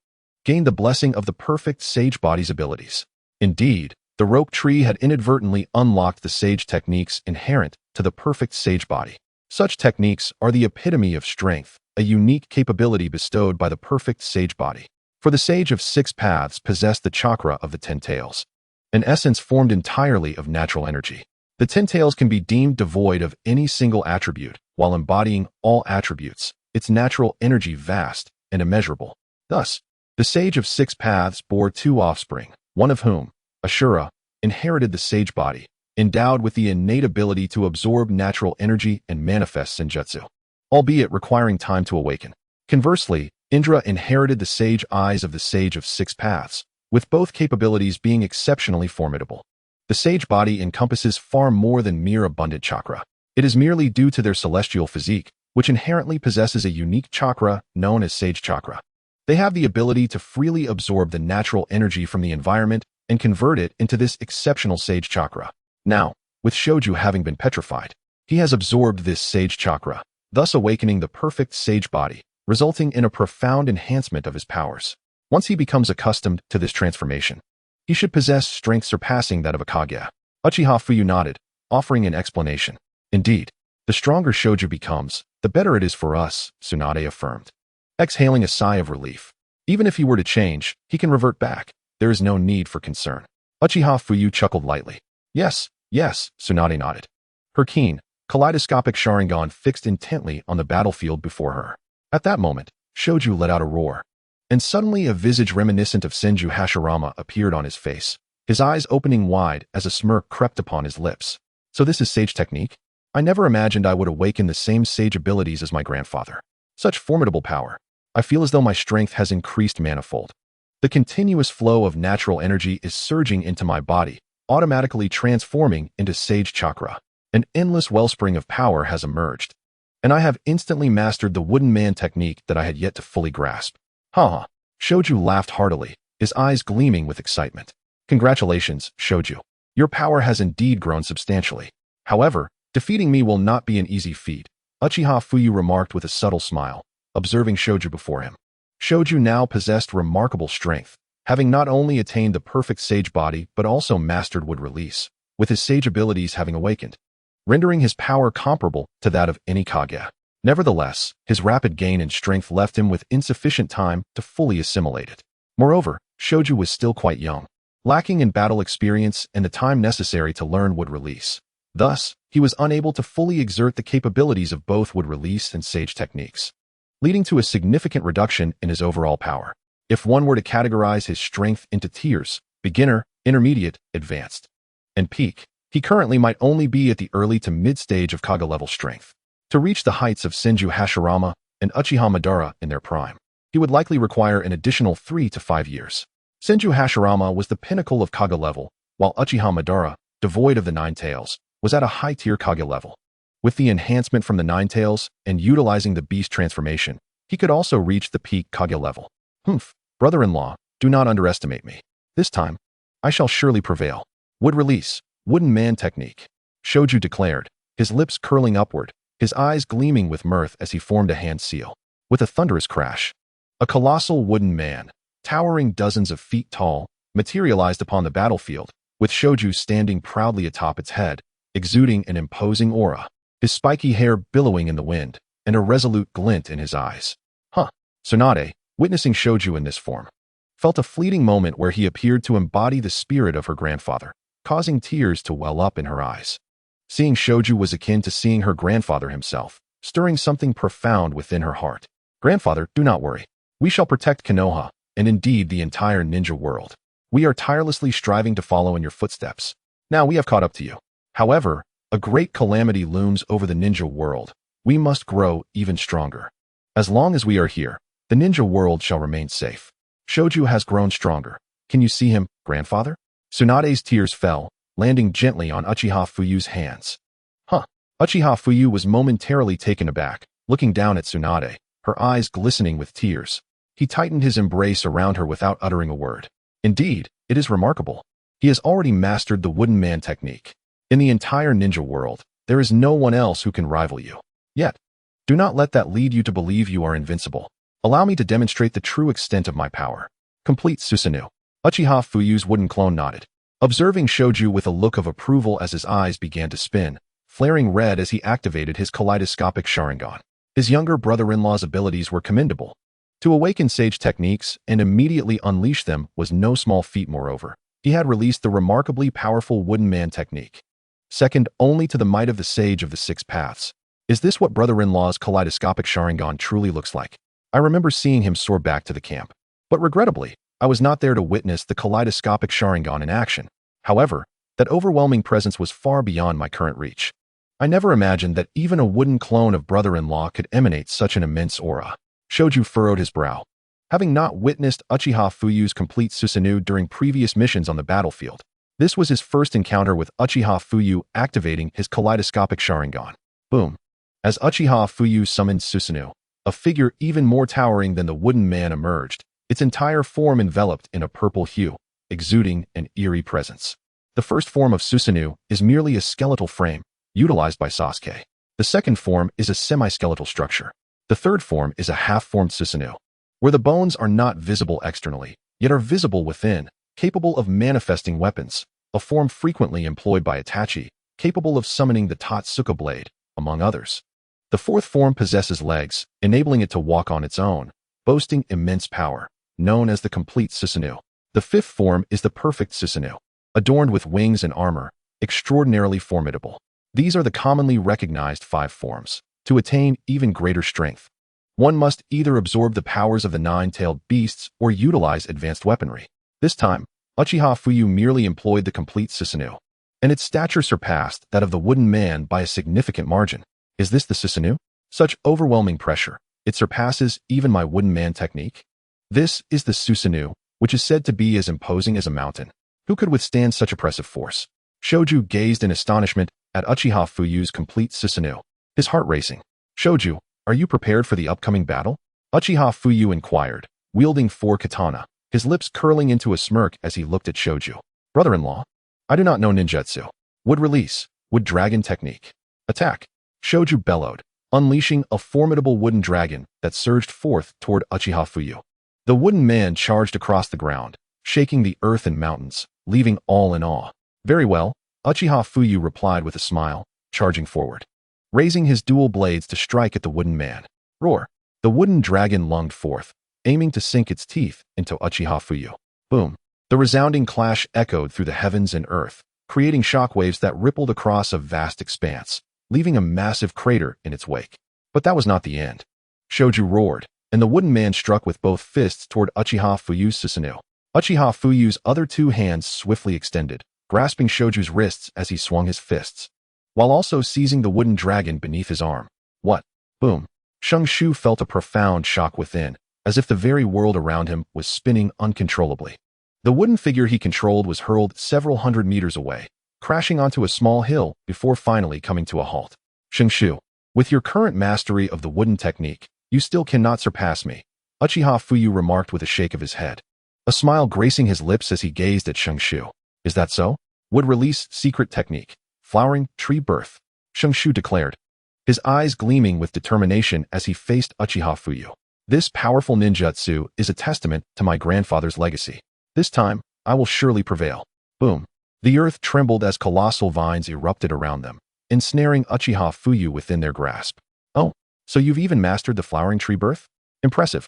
gain the blessing of the perfect sage body's abilities. Indeed, the rope tree had inadvertently unlocked the sage techniques inherent to the perfect sage body. Such techniques are the epitome of strength, a unique capability bestowed by the perfect sage body. For the sage of six paths possessed the chakra of the 10 tails, an essence formed entirely of natural energy. The 10 tails can be deemed devoid of any single attribute, while embodying all attributes, its natural energy vast and immeasurable. Thus, the sage of six paths bore 2 offspring, one of whom, Ashura, inherited the sage body, endowed with the innate ability to absorb natural energy and manifest senjutsu, albeit requiring time to awaken. Conversely, Indra inherited the sage eyes of the sage of six paths, with both capabilities being exceptionally formidable. The sage body encompasses far more than mere abundant chakra. It is merely due to their celestial physique, which inherently possesses a unique chakra known as sage chakra. They have the ability to freely absorb the natural energy from the environment and convert it into this exceptional sage chakra. Now, with Shoju having been petrified, he has absorbed this sage chakra, thus awakening the perfect sage body, resulting in a profound enhancement of his powers. Once he becomes accustomed to this transformation, he should possess strength surpassing that of a Kage. Uchiha Fuyu nodded, offering an explanation. Indeed, the stronger Shoju becomes, the better it is for us, Tsunade affirmed, exhaling a sigh of relief. Even if he were to change, he can revert back. There is no need for concern. Uchiha Fuyu chuckled lightly. Yes, Tsunade nodded. Her keen, kaleidoscopic Sharingan fixed intently on the battlefield before her. At that moment, Shoju let out a roar, and suddenly a visage reminiscent of Senju Hashirama appeared on his face, his eyes opening wide as a smirk crept upon his lips. So this is sage technique? I never imagined I would awaken the same sage abilities as my grandfather. Such formidable power. I feel as though my strength has increased manifold. The continuous flow of natural energy is surging into my body, automatically transforming into sage chakra. An endless wellspring of power has emerged, and I have instantly mastered the wooden man technique that I had yet to fully grasp. Haha. Shoju laughed heartily, his eyes gleaming with excitement. Congratulations, Shoju. Your power has indeed grown substantially. However, defeating me will not be an easy feat, Uchiha Fuyu remarked with a subtle smile, observing Shoju before him. Shoju now possessed remarkable strength, having not only attained the perfect sage body but also mastered would release, with his sage abilities having awakened, rendering his power comparable to that of any Kage. Nevertheless, his rapid gain in strength left him with insufficient time to fully assimilate it. Moreover, Shoju was still quite young, lacking in battle experience and the time necessary to learn would release. Thus, he was unable to fully exert the capabilities of both would release and sage techniques, leading to a significant reduction in his overall power. If one were to categorize his strength into tiers, beginner, intermediate, advanced, and peak, he currently might only be at the early to mid-stage of Kage level strength. To reach the heights of Senju Hashirama and Uchiha Madara in their prime, he would likely require an additional 3 to 5 years. Senju Hashirama was the pinnacle of Kage level, while Uchiha Madara, devoid of the Nine Tails, was at a high-tier Kage level. With the enhancement from the Nine Tails and utilizing the beast transformation, he could also reach the peak Kage level. Brother-in-law, do not underestimate me. This time, I shall surely prevail. Would release, wooden man technique. Shoju declared, his lips curling upward, his eyes gleaming with mirth as he formed a hand seal. With a thunderous crash, a colossal wooden man, towering dozens of feet tall, materialized upon the battlefield, with Shoju standing proudly atop its head, exuding an imposing aura, his spiky hair billowing in the wind, and a resolute glint in his eyes. Tsunade, witnessing Shoju in this form, felt a fleeting moment where he appeared to embody the spirit of her grandfather, causing tears to well up in her eyes. Seeing Shoju was akin to seeing her grandfather himself, stirring something profound within her heart. Grandfather, do not worry. We shall protect Konoha, and indeed the entire ninja world. We are tirelessly striving to follow in your footsteps. Now we have caught up to you. However, a great calamity looms over the ninja world. We must grow even stronger. As long as we are here, the ninja world shall remain safe. Shoju has grown stronger. Can you see him, grandfather? Tsunade's tears fell, landing gently on Uchiha Fuyu's hands. Uchiha Fuyu was momentarily taken aback, looking down at Tsunade, her eyes glistening with tears. He tightened his embrace around her without uttering a word. Indeed, it is remarkable. He has already mastered the wooden man technique. In the entire ninja world, there is no one else who can rival you. Yet, do not let that lead you to believe you are invincible. Allow me to demonstrate the true extent of my power. Complete Susanoo. Uchiha Fuyu's wooden clone nodded, observing Shoju with a look of approval as his eyes began to spin, flaring red as he activated his kaleidoscopic Sharingan. His younger brother-in-law's abilities were commendable. To awaken sage techniques and immediately unleash them was no small feat. Moreover, he had released the remarkably powerful wooden man technique, second only to the might of the sage of the six paths. Is this what brother-in-law's kaleidoscopic Sharingan truly looks like? I remember seeing him soar back to the camp, but regrettably, I was not there to witness the kaleidoscopic Sharingan in action. However, that overwhelming presence was far beyond my current reach. I never imagined that even a wooden clone of brother-in-law could emanate such an immense aura. Shoju furrowed his brow. Having not witnessed Uchiha Fuyu's complete Susanoo during previous missions on the battlefield, this was his first encounter with Uchiha Fuyu activating his kaleidoscopic Sharingan. Boom. As Uchiha Fuyu summoned Susanoo, a figure even more towering than the wooden man emerged, its entire form enveloped in a purple hue, exuding an eerie presence. The first form of Susanoo is merely a skeletal frame, utilized by Sasuke. The second form is a semi-skeletal structure. The third form is a half-formed Susanoo, where the bones are not visible externally, yet are visible within, capable of manifesting weapons, a form frequently employed by Itachi, capable of summoning the Totsuka blade, among others. The fourth form possesses legs, enabling it to walk on its own, boasting immense power, known as the complete Susanoo. The fifth form is the perfect Susanoo, adorned with wings and armor, extraordinarily formidable. These are the commonly recognized 5 forms. To attain even greater strength, one must either absorb the powers of the nine-tailed beasts or utilize advanced weaponry. This time, Uchiha Fuyu merely employed the complete Susanoo, and its stature surpassed that of the wooden man by a significant margin. Is this the Susanoo? Such overwhelming pressure, it surpasses even my wooden man technique? This is the Susanoo, which is said to be as imposing as a mountain. Who could withstand such oppressive force? Shoju gazed in astonishment at Uchiha Fuyu's complete Susanoo, his heart racing. Shoju, are you prepared for the upcoming battle? Uchiha Fuyu inquired, wielding 4 katana, his lips curling into a smirk as he looked at Shoju. Brother-in-law, I do not know ninjutsu. Would release, would dragon technique. Attack. Shoju bellowed, unleashing a formidable wooden dragon that surged forth toward Uchiha Fuyu. The wooden man charged across the ground, shaking the earth and mountains, leaving all in awe. Very well, Uchiha Fuyu replied with a smile, charging forward, raising his dual blades to strike at the wooden man. Roar! The wooden dragon lunged forth, aiming to sink its teeth into Uchiha Fuyu. Boom! The resounding clash echoed through the heavens and earth, creating shockwaves that rippled across a vast expanse, leaving a massive crater in its wake. But that was not the end. Shoju roared, and the wooden man struck with both fists toward Uchiha Fuyu's Susanoo. Uchiha Fuyu's other two hands swiftly extended, grasping Shoju's wrists as he swung his fists, while also seizing the wooden dragon beneath his arm. What? Boom! Shu felt a profound shock within, as if the very world around him was spinning uncontrollably. The wooden figure he controlled was hurled several hundred meters away, crashing onto a small hill before finally coming to a halt. Shu, with your current mastery of the wooden technique, you still cannot surpass me, Uchiha Fuyu remarked with a shake of his head, a smile gracing his lips as he gazed at Shu. Is that so? Would release secret technique, flowering tree birth, Shu declared, his eyes gleaming with determination as he faced Uchiha Fuyu. This powerful ninjutsu is a testament to my grandfather's legacy. This time, I will surely prevail. Boom. The earth trembled as colossal vines erupted around them, ensnaring Uchiha Fuyu within their grasp. Oh, so you've even mastered the flowering tree birth? Impressive.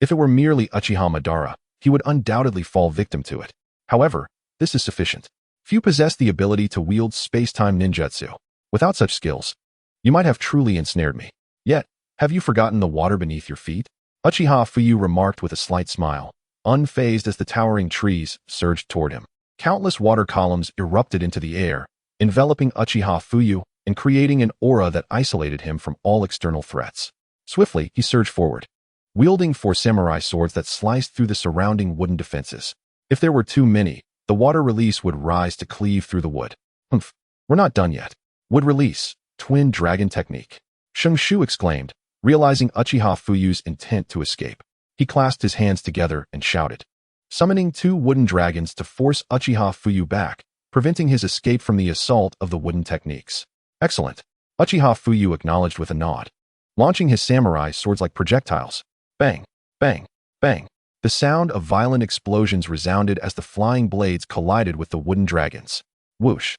If it were merely Uchiha Madara, he would undoubtedly fall victim to it. However, this is sufficient. Few possess the ability to wield space-time ninjutsu. Without such skills, you might have truly ensnared me. Yet, have you forgotten the water beneath your feet? Uchiha Fuyu remarked with a slight smile, unfazed as the towering trees surged toward him. Countless water columns erupted into the air, enveloping Uchiha Fuyu and creating an aura that isolated him from all external threats. Swiftly, he surged forward, wielding 4 samurai swords that sliced through the surrounding wooden defenses. If there were too many, the water release would rise to cleave through the wood. Humph, we're not done yet. Wood release, twin dragon technique. Shu exclaimed, realizing Uchiha Fuyu's intent to escape. He clasped his hands together and shouted, summoning 2 wooden dragons to force Uchiha Fuyu back, preventing his escape from the assault of the wooden techniques. Excellent. Uchiha Fuyu acknowledged with a nod, launching his samurai swords like projectiles. Bang, bang, bang. The sound of violent explosions resounded as the flying blades collided with the wooden dragons. Whoosh.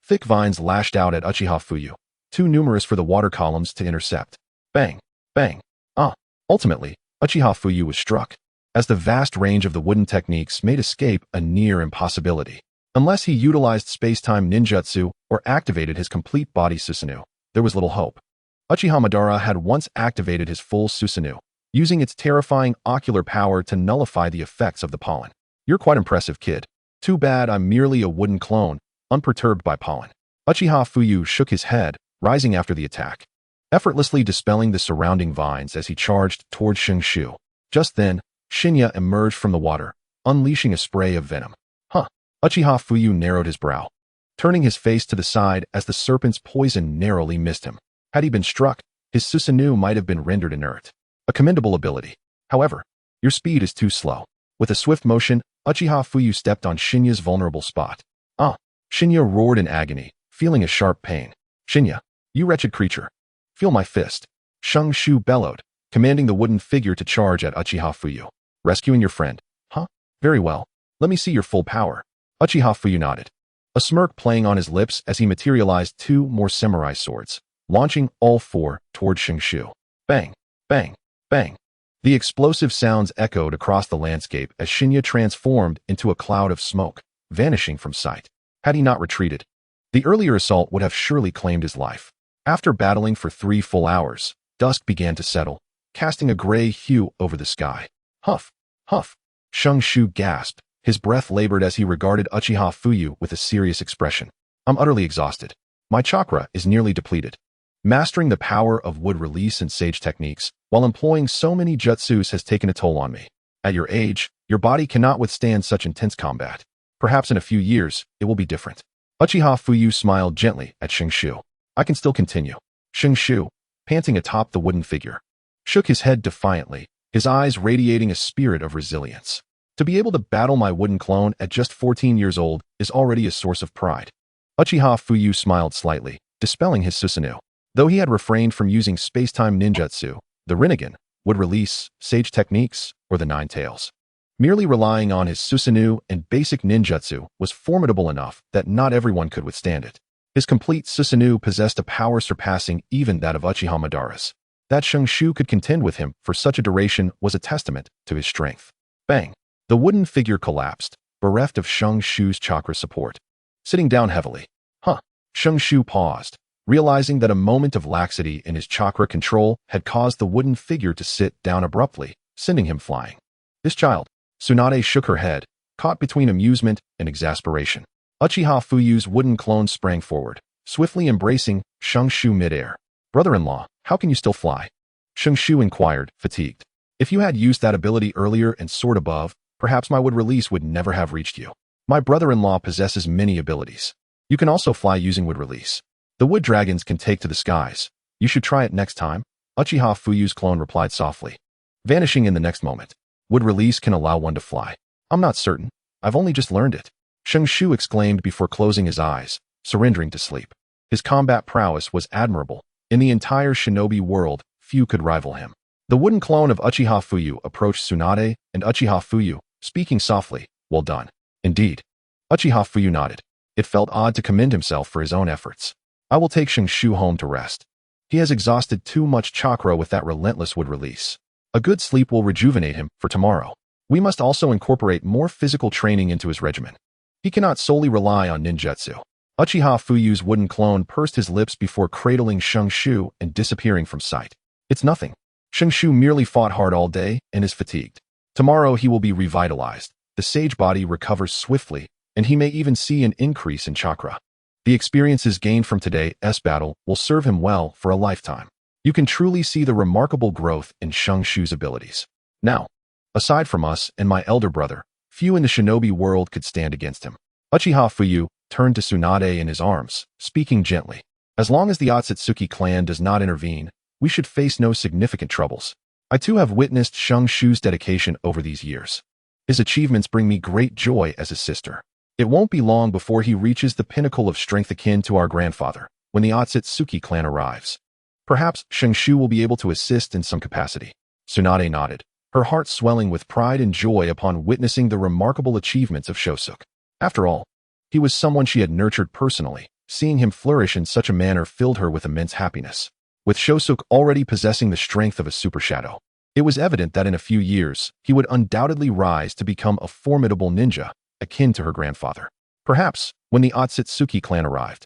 Thick vines lashed out at Uchiha Fuyu, too numerous for the water columns to intercept. Bang, bang. Ultimately, Uchiha Fuyu was struck, as the vast range of the wooden techniques made escape a near impossibility. Unless he utilized space-time ninjutsu or activated his complete body Susanoo, there was little hope. Uchiha Madara had once activated his full Susanoo, using its terrifying ocular power to nullify the effects of the pollen. You're quite impressive, kid. Too bad I'm merely a wooden clone, unperturbed by pollen. Uchiha Fuyu shook his head, rising after the attack, effortlessly dispelling the surrounding vines as he charged toward Shu. Just then, Shinya emerged from the water, unleashing a spray of venom. Uchiha Fuyu narrowed his brow, turning his face to the side as the serpent's poison narrowly missed him. Had he been struck, his Susanoo might have been rendered inert. A commendable ability. However, your speed is too slow. With a swift motion, Uchiha Fuyu stepped on Shinya's vulnerable spot. Shinya roared in agony, feeling a sharp pain. Shinya, you wretched creature. Feel my fist. Shu bellowed, commanding the wooden figure to charge at Uchiha Fuyu. Rescuing your friend. Very well. Let me see your full power. Uchiha Fuyu nodded, a smirk playing on his lips as he materialized 2 more samurai swords, launching all 4 toward Shu. Bang, bang, bang. The explosive sounds echoed across the landscape as Shinya transformed into a cloud of smoke, vanishing from sight. Had he not retreated, the earlier assault would have surely claimed his life. After battling for 3 full hours, dusk began to settle, casting a gray hue over the sky. Huff, huff. Shu gasped, his breath labored as he regarded Uchiha Fuyu with a serious expression. I'm utterly exhausted. My chakra is nearly depleted. Mastering the power of wood release and sage techniques, while employing so many jutsus has taken a toll on me. At your age, your body cannot withstand such intense combat. Perhaps in a few years, it will be different. Uchiha Fuyu smiled gently at Shu. I can still continue. Shu, panting atop the wooden figure, shook his head defiantly, his eyes radiating a spirit of resilience. To be able to battle my wooden clone at just 14 years old is already a source of pride. Uchiha Fuyu smiled slightly, dispelling his Susanoo. Though he had refrained from using space-time ninjutsu, the Rinnegan would release sage techniques or the 9 tails. Merely relying on his Susanoo and basic ninjutsu was formidable enough that not everyone could withstand it. His complete Susanoo possessed a power surpassing even that of Uchiha Madara's. That Shungshu could contend with him for such a duration was a testament to his strength. Bang! The wooden figure collapsed, bereft of Shungshu's chakra support. Sitting down heavily. Shungshu paused, realizing that a moment of laxity in his chakra control had caused the wooden figure to sit down abruptly, sending him flying. This child. Tsunade shook her head, caught between amusement and exasperation. Uchiha Fuyu's wooden clone sprang forward, swiftly embracing Shungshu midair. Brother-in-law, how can you still fly? Shungshu inquired, fatigued. If you had used that ability earlier and soared above, perhaps my wood release would never have reached you. My brother-in-law possesses many abilities. You can also fly using wood release. The wood dragons can take to the skies. You should try it next time, Uchiha Fuyu's clone replied softly. Vanishing in the next moment. Wood release can allow one to fly. I'm not certain. I've only just learned it. Shungshu exclaimed before closing his eyes, surrendering to sleep. His combat prowess was admirable. In the entire shinobi world, few could rival him. The wooden clone of Uchiha Fuyu approached Tsunade and Uchiha Fuyu, speaking softly, well done. Indeed. Uchiha Fuyu nodded. It felt odd to commend himself for his own efforts. I will take Shungshu home to rest. He has exhausted too much chakra with that relentless wood release. A good sleep will rejuvenate him for tomorrow. We must also incorporate more physical training into his regimen. He cannot solely rely on ninjutsu. Uchiha Fuyu's wooden clone pursed his lips before cradling Shungshu and disappearing from sight. It's nothing. Shungshu merely fought hard all day and is fatigued. Tomorrow he will be revitalized. The sage body recovers swiftly, and he may even see an increase in chakra. The experiences gained from today's battle will serve him well for a lifetime. You can truly see the remarkable growth in Shungshu's abilities. Now, aside from us and my elder brother, few in the shinobi world could stand against him. Uchiha Fuyu turned to Tsunade in his arms, speaking gently. As long as the Otsutsuki clan does not intervene, we should face no significant troubles. I too have witnessed Shungshu's dedication over these years. His achievements bring me great joy as his sister. It won't be long before he reaches the pinnacle of strength akin to our grandfather, when the Otsutsuki clan arrives. Perhaps Shungshu will be able to assist in some capacity. Tsunade nodded, her heart swelling with pride and joy upon witnessing the remarkable achievements of Shosuke. After all, he was someone she had nurtured personally. Seeing him flourish in such a manner filled her with immense happiness. With Shosuke already possessing the strength of a super shadow, it was evident that in a few years, he would undoubtedly rise to become a formidable ninja, akin to her grandfather. Perhaps, when the Otsutsuki clan arrived,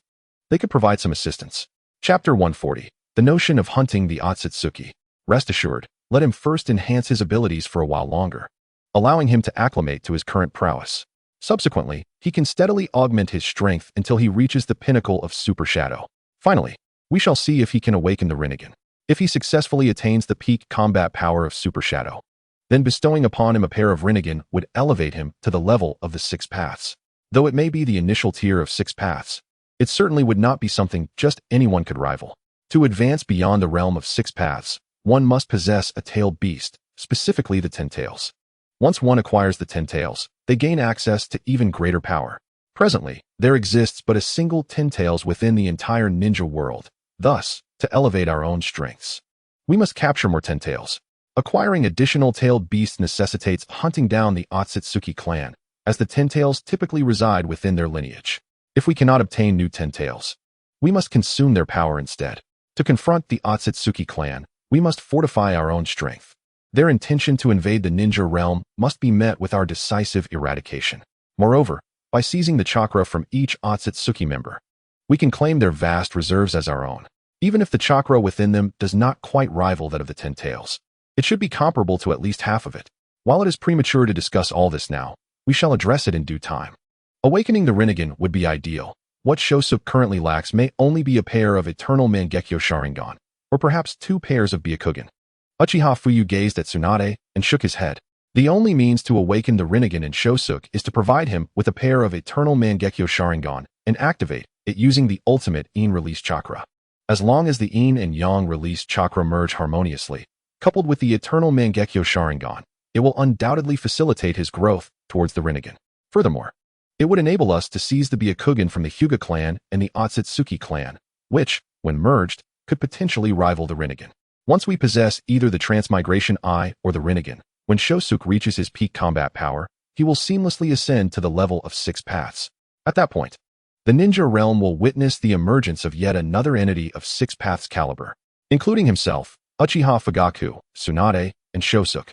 they could provide some assistance. Chapter 140. The notion of hunting the Otsutsuki. Rest assured, let him first enhance his abilities for a while longer, allowing him to acclimate to his current prowess. Subsequently, he can steadily augment his strength until he reaches the pinnacle of Super Shadow. Finally, we shall see if he can awaken the Rinnegan. If he successfully attains the peak combat power of Super Shadow, then bestowing upon him a pair of Rinnegan would elevate him to the level of the 6 paths. Though it may be the initial tier of 6 paths, it certainly would not be something just anyone could rival. To advance beyond the realm of 6 paths, one must possess a tailed beast, specifically the 10 tails. Once one acquires the 10 tails, they gain access to even greater power. Presently, there exists but a single 10 tails within the entire ninja world. Thus, to elevate our own strengths, we must capture more 10 tails. Acquiring additional tailed beasts necessitates hunting down the Otsutsuki clan, as the 10 tails typically reside within their lineage. If we cannot obtain new 10 tails, we must consume their power instead. To confront the Otsutsuki clan, we must fortify our own strength. Their intention to invade the ninja realm must be met with our decisive eradication. Moreover, by seizing the chakra from each Otsutsuki member, we can claim their vast reserves as our own. Even if the chakra within them does not quite rival that of the 10 tails, it should be comparable to at least half of it. While it is premature to discuss all this now, we shall address it in due time. Awakening the Rinnegan would be ideal. What Shosuke currently lacks may only be a pair of Eternal Mangekyo Sharingan, or perhaps 2 pairs of Byakugan. Uchiha Fuyu gazed at Tsunade and shook his head. The only means to awaken the Rinnegan in Shosuke is to provide him with a pair of Eternal Mangekyo Sharingan and activate it using the ultimate Yin release chakra. As long as the Yin and Yang release chakra merge harmoniously, coupled with the Eternal Mangekyo Sharingan, it will undoubtedly facilitate his growth towards the Rinnegan. Furthermore, it would enable us to seize the Byakugan from the Hyuga clan and the Otsutsuki clan, which, when merged, could potentially rival the Rinnegan. Once we possess either the Transmigration Eye or the Rinnegan, When Shosuke reaches his peak combat power, he will seamlessly ascend to the level of 6 paths. At that point, the ninja realm will witness the emergence of yet another entity of 6 paths caliber, including himself, Uchiha Fugaku, Tsunade, and Shosuke.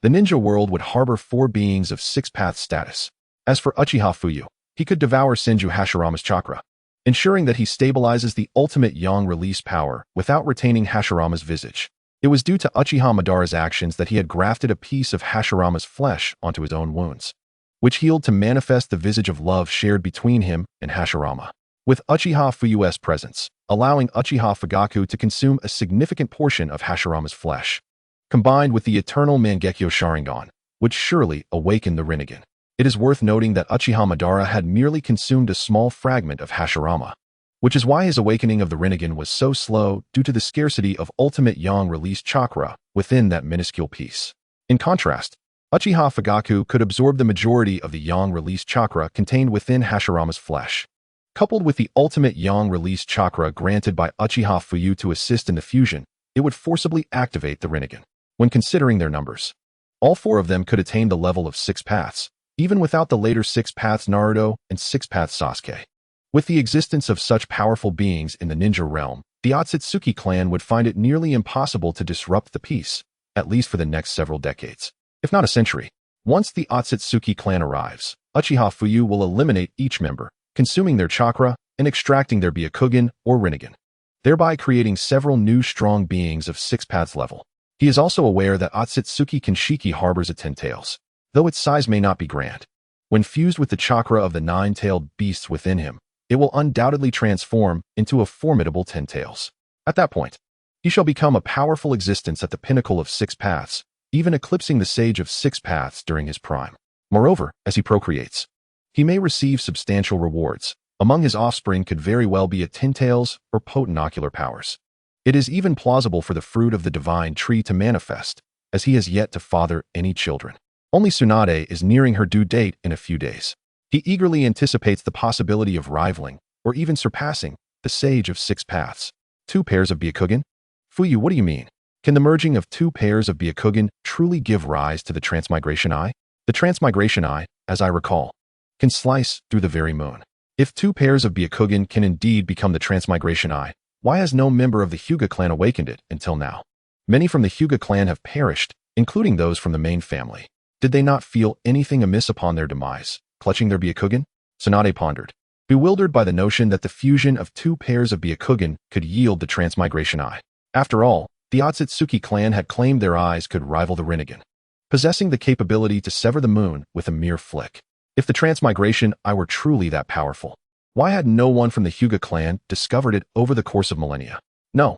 The ninja world would harbor 4 beings of 6 paths status. As for Uchiha Fuyu, he could devour Senju Hashirama's chakra, ensuring that he stabilizes the ultimate yang release power without retaining Hashirama's visage. It was due to Uchiha Madara's actions that he had grafted a piece of Hashirama's flesh onto his own wounds, which healed to manifest the visage of love shared between him and Hashirama. With Uchiha Fuyu's presence, allowing Uchiha Fugaku to consume a significant portion of Hashirama's flesh, combined with the eternal Mangekyo Sharingan, would surely awaken the Rinnegan. It is worth noting that Uchiha Madara had merely consumed a small fragment of Hashirama, which is why his awakening of the Rinnegan was so slow due to the scarcity of ultimate yang release chakra within that minuscule piece. In contrast, Uchiha Fugaku could absorb the majority of the yang release chakra contained within Hashirama's flesh. Coupled with the ultimate yang release chakra granted by Uchiha Fuyu to assist in the fusion, it would forcibly activate the Rinnegan. When considering their numbers, all 4 of them could attain the level of 6 paths, even without the later 6 paths Naruto and 6 paths Sasuke. With the existence of such powerful beings in the ninja realm, the Otsutsuki clan would find it nearly impossible to disrupt the peace, at least for the next several decades, if not a century. Once the Otsutsuki clan arrives, Uchiha Fuyu will eliminate each member, consuming their chakra and extracting their Byakugan or Rinnegan, thereby creating several new strong beings of 6 paths level. He is also aware that Otsutsuki Kinshiki harbors a 10-tails, though its size may not be grand. When fused with the chakra of the 9-tailed beasts within him, it will undoubtedly transform into a formidable 10-tails. At that point, he shall become a powerful existence at the pinnacle of 6 paths, even eclipsing the sage of 6 paths during his prime. Moreover, as he procreates, he may receive substantial rewards. Among his offspring could very well be a 10-tails or potent ocular powers. It is even plausible for the fruit of the divine tree to manifest, as he has yet to father any children. Only Tsunade is nearing her due date in a few days. He eagerly anticipates the possibility of rivaling, or even surpassing, the sage of 6 paths. 2 pairs of Byakugan? Fuyu, what do you mean? Can the merging of 2 pairs of Byakugan truly give rise to the Transmigration Eye? The Transmigration Eye, as I recall, can slice through the very moon. If 2 pairs of Byakugan can indeed become the Transmigration Eye, why has no member of the Hyuga clan awakened it until now? Many from the Hyuga clan have perished, including those from the main family. Did they not feel anything amiss upon their demise, clutching their Byakugan? Tsunade pondered, bewildered by the notion that the fusion of 2 pairs of Byakugan could yield the Transmigration Eye. After all, the Otsutsuki clan had claimed their eyes could rival the Rinnegan, possessing the capability to sever the moon with a mere flick. If the Transmigration Eye were truly that powerful, why had no one from the Hyuga clan discovered it over the course of millennia? No,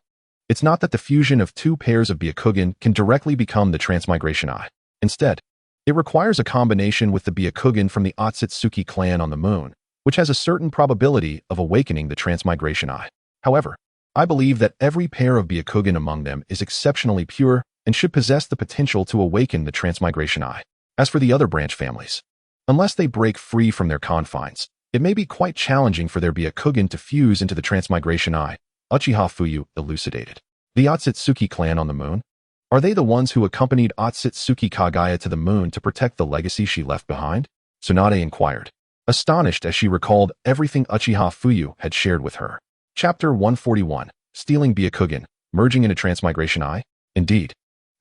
it's not that the fusion of 2 pairs of Byakugan can directly become the Transmigration Eye. Instead, it requires a combination with the Byakugan from the Otsutsuki clan on the moon, which has a certain probability of awakening the Transmigration Eye. However, I believe that every pair of Byakugan among them is exceptionally pure and should possess the potential to awaken the Transmigration Eye. As for the other branch families, unless they break free from their confines, it may be quite challenging for their Byakugan to fuse into the Transmigration Eye, Uchiha Fuyu elucidated. The Otsutsuki clan on the moon? Are they the ones who accompanied Otsutsuki Kagaya to the moon to protect the legacy she left behind? Tsunade inquired, astonished as she recalled everything Uchiha Fuyu had shared with her. Chapter 141, Stealing Byakugan, Merging into Transmigration Eye? Indeed,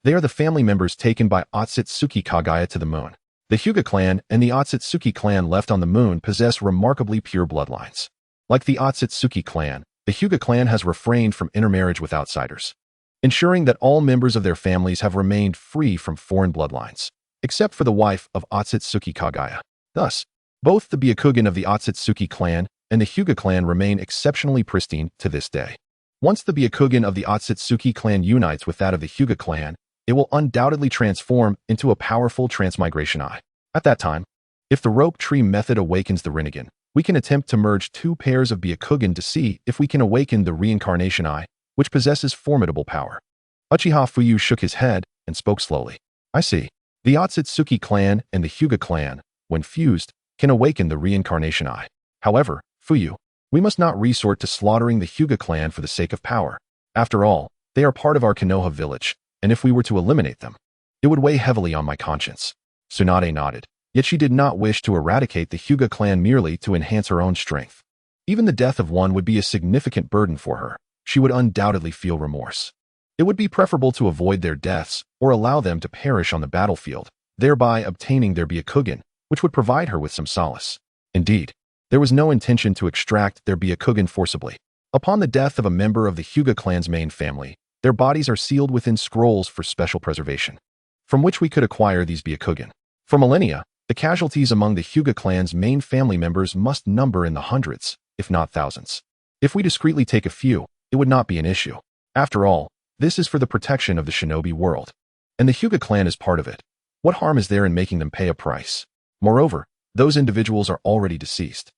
they are the family members taken by Otsutsuki Kagaya to the moon. The Hyuga clan and the Otsutsuki clan left on the moon possess remarkably pure bloodlines. Like the Otsutsuki clan, the Hyuga clan has refrained from intermarriage with outsiders, ensuring that all members of their families have remained free from foreign bloodlines, except for the wife of Otsutsuki Kagaya. Thus, both the Byakugan of the Otsutsuki clan and the Hyuga clan remain exceptionally pristine to this day. Once the Byakugan of the Otsutsuki clan unites with that of the Hyuga clan, it will undoubtedly transform into a powerful Transmigration Eye. At that time, if the rope tree method awakens the Rinnegan, we can attempt to merge 2 pairs of Byakugan to see if we can awaken the Reincarnation Eye, which possesses formidable power. Uchiha Fuyu shook his head and spoke slowly. I see. The Otsutsuki clan and the Hyuga clan, when fused, can awaken the Reincarnation Eye. However, Fuyu, we must not resort to slaughtering the Hyuga clan for the sake of power. After all, they are part of our Konoha village, and if we were to eliminate them, It would weigh heavily on my conscience. Tsunade nodded, yet she did not wish to eradicate the Hyuga clan merely to enhance her own strength. Even the death of one would be a significant burden for her. She would undoubtedly feel remorse. It would be preferable to avoid their deaths or allow them to perish on the battlefield, thereby obtaining their Byakugan, which would provide her with some solace. Indeed, there was no intention to extract their Byakugan forcibly. Upon the death of a member of the Hyuga clan's main family, their bodies are sealed within scrolls for special preservation, from which we could acquire these Byakugan. For millennia, the casualties among the Hyuga clan's main family members must number in the hundreds, if not thousands. If we discreetly take a few, it would not be an issue. After all, this is for the protection of the shinobi world, and the Hyuga clan is part of it. What harm is there in making them pay a price? Moreover, those individuals are already deceased.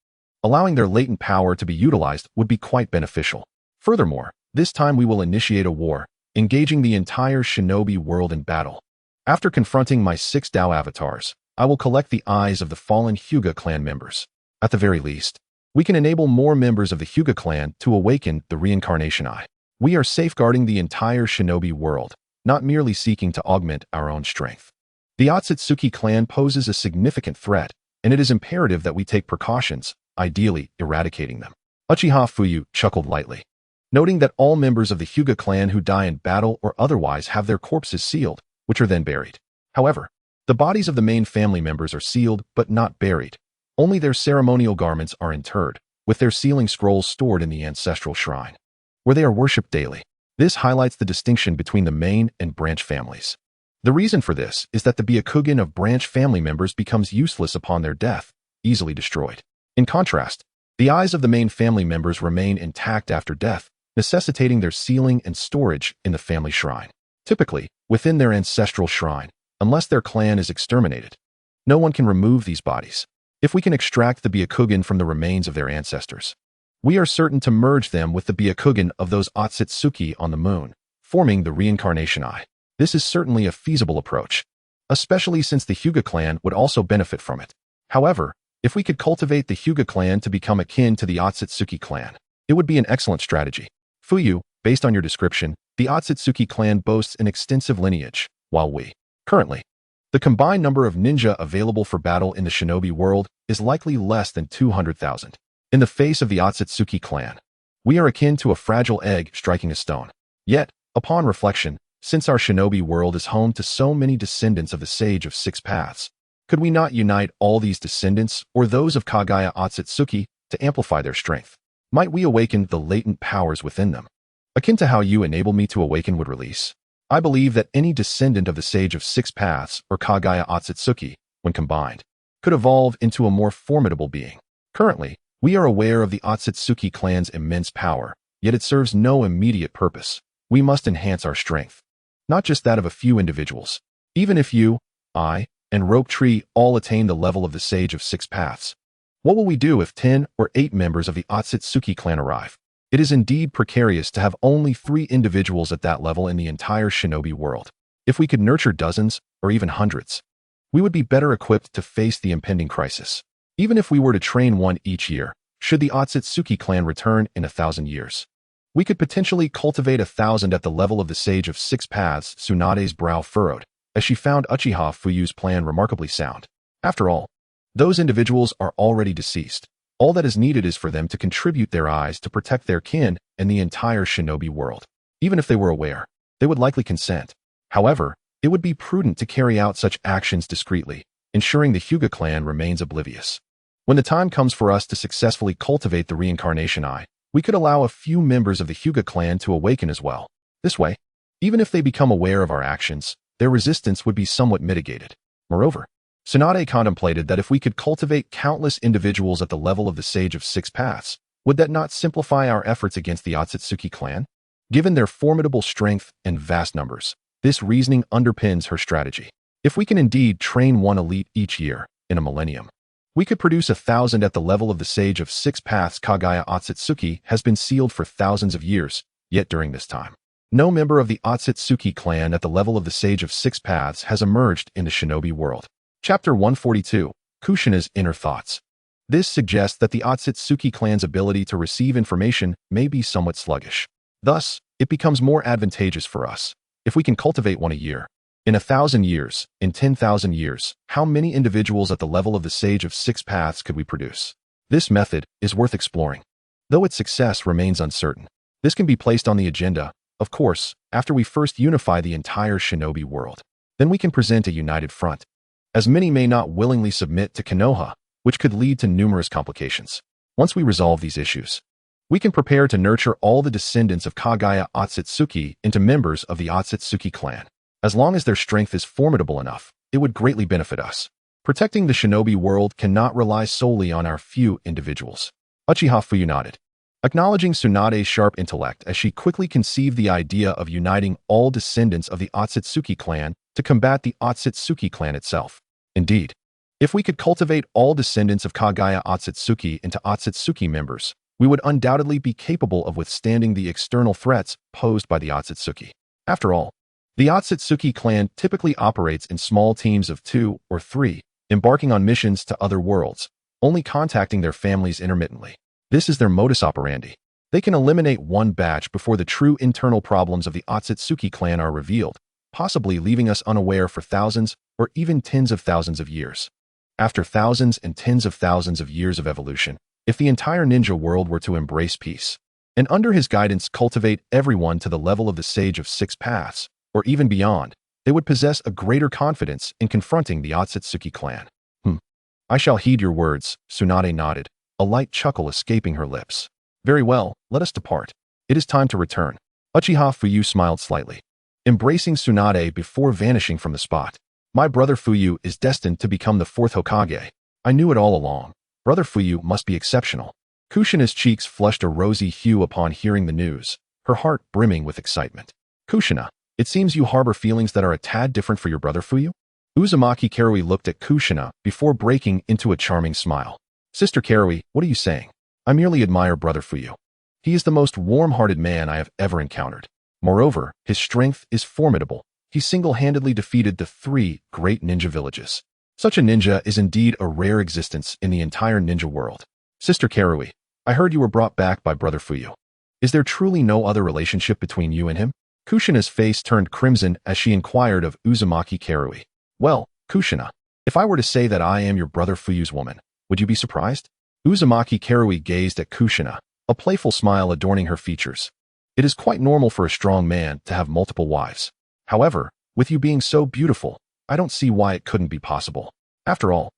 Allowing their latent power to be utilized would be quite beneficial. Furthermore, this time we will initiate a war, engaging the entire shinobi world in battle. After confronting my 6 Dao avatars, I will collect the eyes of the fallen Hyuga clan members. At the very least, we can enable more members of the Hyuga clan to awaken the reincarnation eye. We are safeguarding the entire shinobi world, not merely seeking to augment our own strength. The Otsutsuki clan poses a significant threat, and it is imperative that we take precautions, ideally eradicating them. Uchiha Fuyu chuckled lightly, noting that all members of the Hyuga clan who die in battle or otherwise have their corpses sealed, which are then buried. However, the bodies of the main family members are sealed but not buried. Only their ceremonial garments are interred, with their sealing scrolls stored in the ancestral shrine, where they are worshipped daily. This highlights the distinction between the main and branch families. The reason for this is that the Byakugan of branch family members becomes useless upon their death, easily destroyed. In contrast, the eyes of the main family members remain intact after death, necessitating their sealing and storage in the family shrine, typically within their ancestral shrine, unless their clan is exterminated. No one can remove these bodies. If we can extract the Byakugan from the remains of their ancestors, we are certain to merge them with the Byakugan of those Otsutsuki on the moon, forming the reincarnation eye. This is certainly a feasible approach, especially since the Hyuga clan would also benefit from it. However, if we could cultivate the Hyuga clan to become akin to the Otsutsuki clan, it would be an excellent strategy. Fuyu, based on your description, the Otsutsuki clan boasts an extensive lineage, while currently, the combined number of ninja available for battle in the shinobi world is likely less than 200,000. In the face of the Otsutsuki clan, we are akin to a fragile egg striking a stone. Yet, upon reflection, since our shinobi world is home to so many descendants of the Sage of Six Paths, could we not unite all these descendants or those of Kagaya Otsutsuki to amplify their strength? Might we awaken the latent powers within them? Akin to how you enabled me to awaken would release. I believe that any descendant of the Sage of Six Paths or Kagaya Otsutsuki, when combined, could evolve into a more formidable being. Currently, we are aware of the Otsutsuki clan's immense power, yet it serves no immediate purpose. We must enhance our strength, not just that of a few individuals. Even if you, I, and Rope Tree all attain the level of the Sage of Six Paths, what will we do if 10 or 8 members of the Otsutsuki clan arrive? It is indeed precarious to have only 3 individuals at that level in the entire shinobi world. If we could nurture dozens, or even hundreds, we would be better equipped to face the impending crisis. Even if we were to train one each year, should the Otsutsuki clan return in 1,000 years, we could potentially cultivate 1,000 at the level of the Sage of Six Paths. Tsunade's brow furrowed, as she found Uchiha Fuyu's plan remarkably sound. After all, those individuals are already deceased. All that is needed is for them to contribute their eyes to protect their kin and the entire shinobi world. Even if they were aware, they would likely consent. However, it would be prudent to carry out such actions discreetly, ensuring the Hyuga clan remains oblivious. When the time comes for us to successfully cultivate the reincarnation eye, we could allow a few members of the Hyuga clan to awaken as well. This way, even if they become aware of our actions, their resistance would be somewhat mitigated. Moreover, Tsunade contemplated that if we could cultivate countless individuals at the level of the Sage of Six Paths, would that not simplify our efforts against the Otsutsuki clan? Given their formidable strength and vast numbers, this reasoning underpins her strategy. If we can indeed train one elite each year, in a millennium, we could produce 1,000 at the level of the Sage of Six Paths. Kagaya Otsutsuki has been sealed for thousands of years, yet during this time, no member of the Otsutsuki clan at the level of the Sage of Six Paths has emerged in the shinobi world. Chapter 142, Kushina's Inner Thoughts. This suggests that the Otsutsuki clan's ability to receive information may be somewhat sluggish. Thus, it becomes more advantageous for us if we can cultivate one a year. In 1,000 years, in 10,000 years, how many individuals at the level of the Sage of Six Paths could we produce? This method is worth exploring, though its success remains uncertain. This can be placed on the agenda, of course, after we first unify the entire shinobi world. Then we can present a united front, as many may not willingly submit to Konoha, which could lead to numerous complications. Once we resolve these issues, we can prepare to nurture all the descendants of Kagaya Otsutsuki into members of the Otsutsuki clan. As long as their strength is formidable enough, it would greatly benefit us. Protecting the shinobi world cannot rely solely on our few individuals. Uchiha Fuyu nodded, acknowledging Tsunade's sharp intellect as she quickly conceived the idea of uniting all descendants of the Otsutsuki clan to combat the Otsutsuki clan itself. Indeed, if we could cultivate all descendants of Kagaya Otsutsuki into Otsutsuki members, we would undoubtedly be capable of withstanding the external threats posed by the Otsutsuki. After all, the Otsutsuki clan typically operates in small teams of 2 or 3, embarking on missions to other worlds, only contacting their families intermittently. This is their modus operandi. They can eliminate one batch before the true internal problems of the Otsutsuki clan are revealed, possibly leaving us unaware for thousands or even tens of thousands of years. After thousands and tens of thousands of years of evolution, if the entire ninja world were to embrace peace, and under his guidance cultivate everyone to the level of the Sage of Six Paths, or even beyond, they would possess a greater confidence in confronting the Otsutsuki clan. I shall heed your words, Tsunade nodded, a light chuckle escaping her lips. Very well, let us depart. It is time to return. Uchiha Fuyu smiled slightly, embracing Tsunade before vanishing from the spot. My brother Fuyu is destined to become the Fourth Hokage. I knew it all along. Brother Fuyu must be exceptional. Kushina's cheeks flushed a rosy hue upon hearing the news, her heart brimming with excitement. Kushina, it seems you harbor feelings that are a tad different for your brother Fuyu? Uzumaki Karui looked at Kushina before breaking into a charming smile. Sister Karui, what are you saying? I merely admire brother Fuyu. He is the most warm-hearted man I have ever encountered. Moreover, his strength is formidable. He single-handedly defeated the 3 great ninja villages. Such a ninja is indeed a rare existence in the entire ninja world. Sister Karui, I heard you were brought back by brother Fuyu. Is there truly no other relationship between you and him? Kushina's face turned crimson as she inquired of Uzumaki Karui. Well, Kushina, if I were to say that I am your brother Fuyu's woman, would you be surprised? Uzumaki Karui gazed at Kushina, a playful smile adorning her features. It is quite normal for a strong man to have multiple wives. However, with you being so beautiful, I don't see why it couldn't be possible. After all,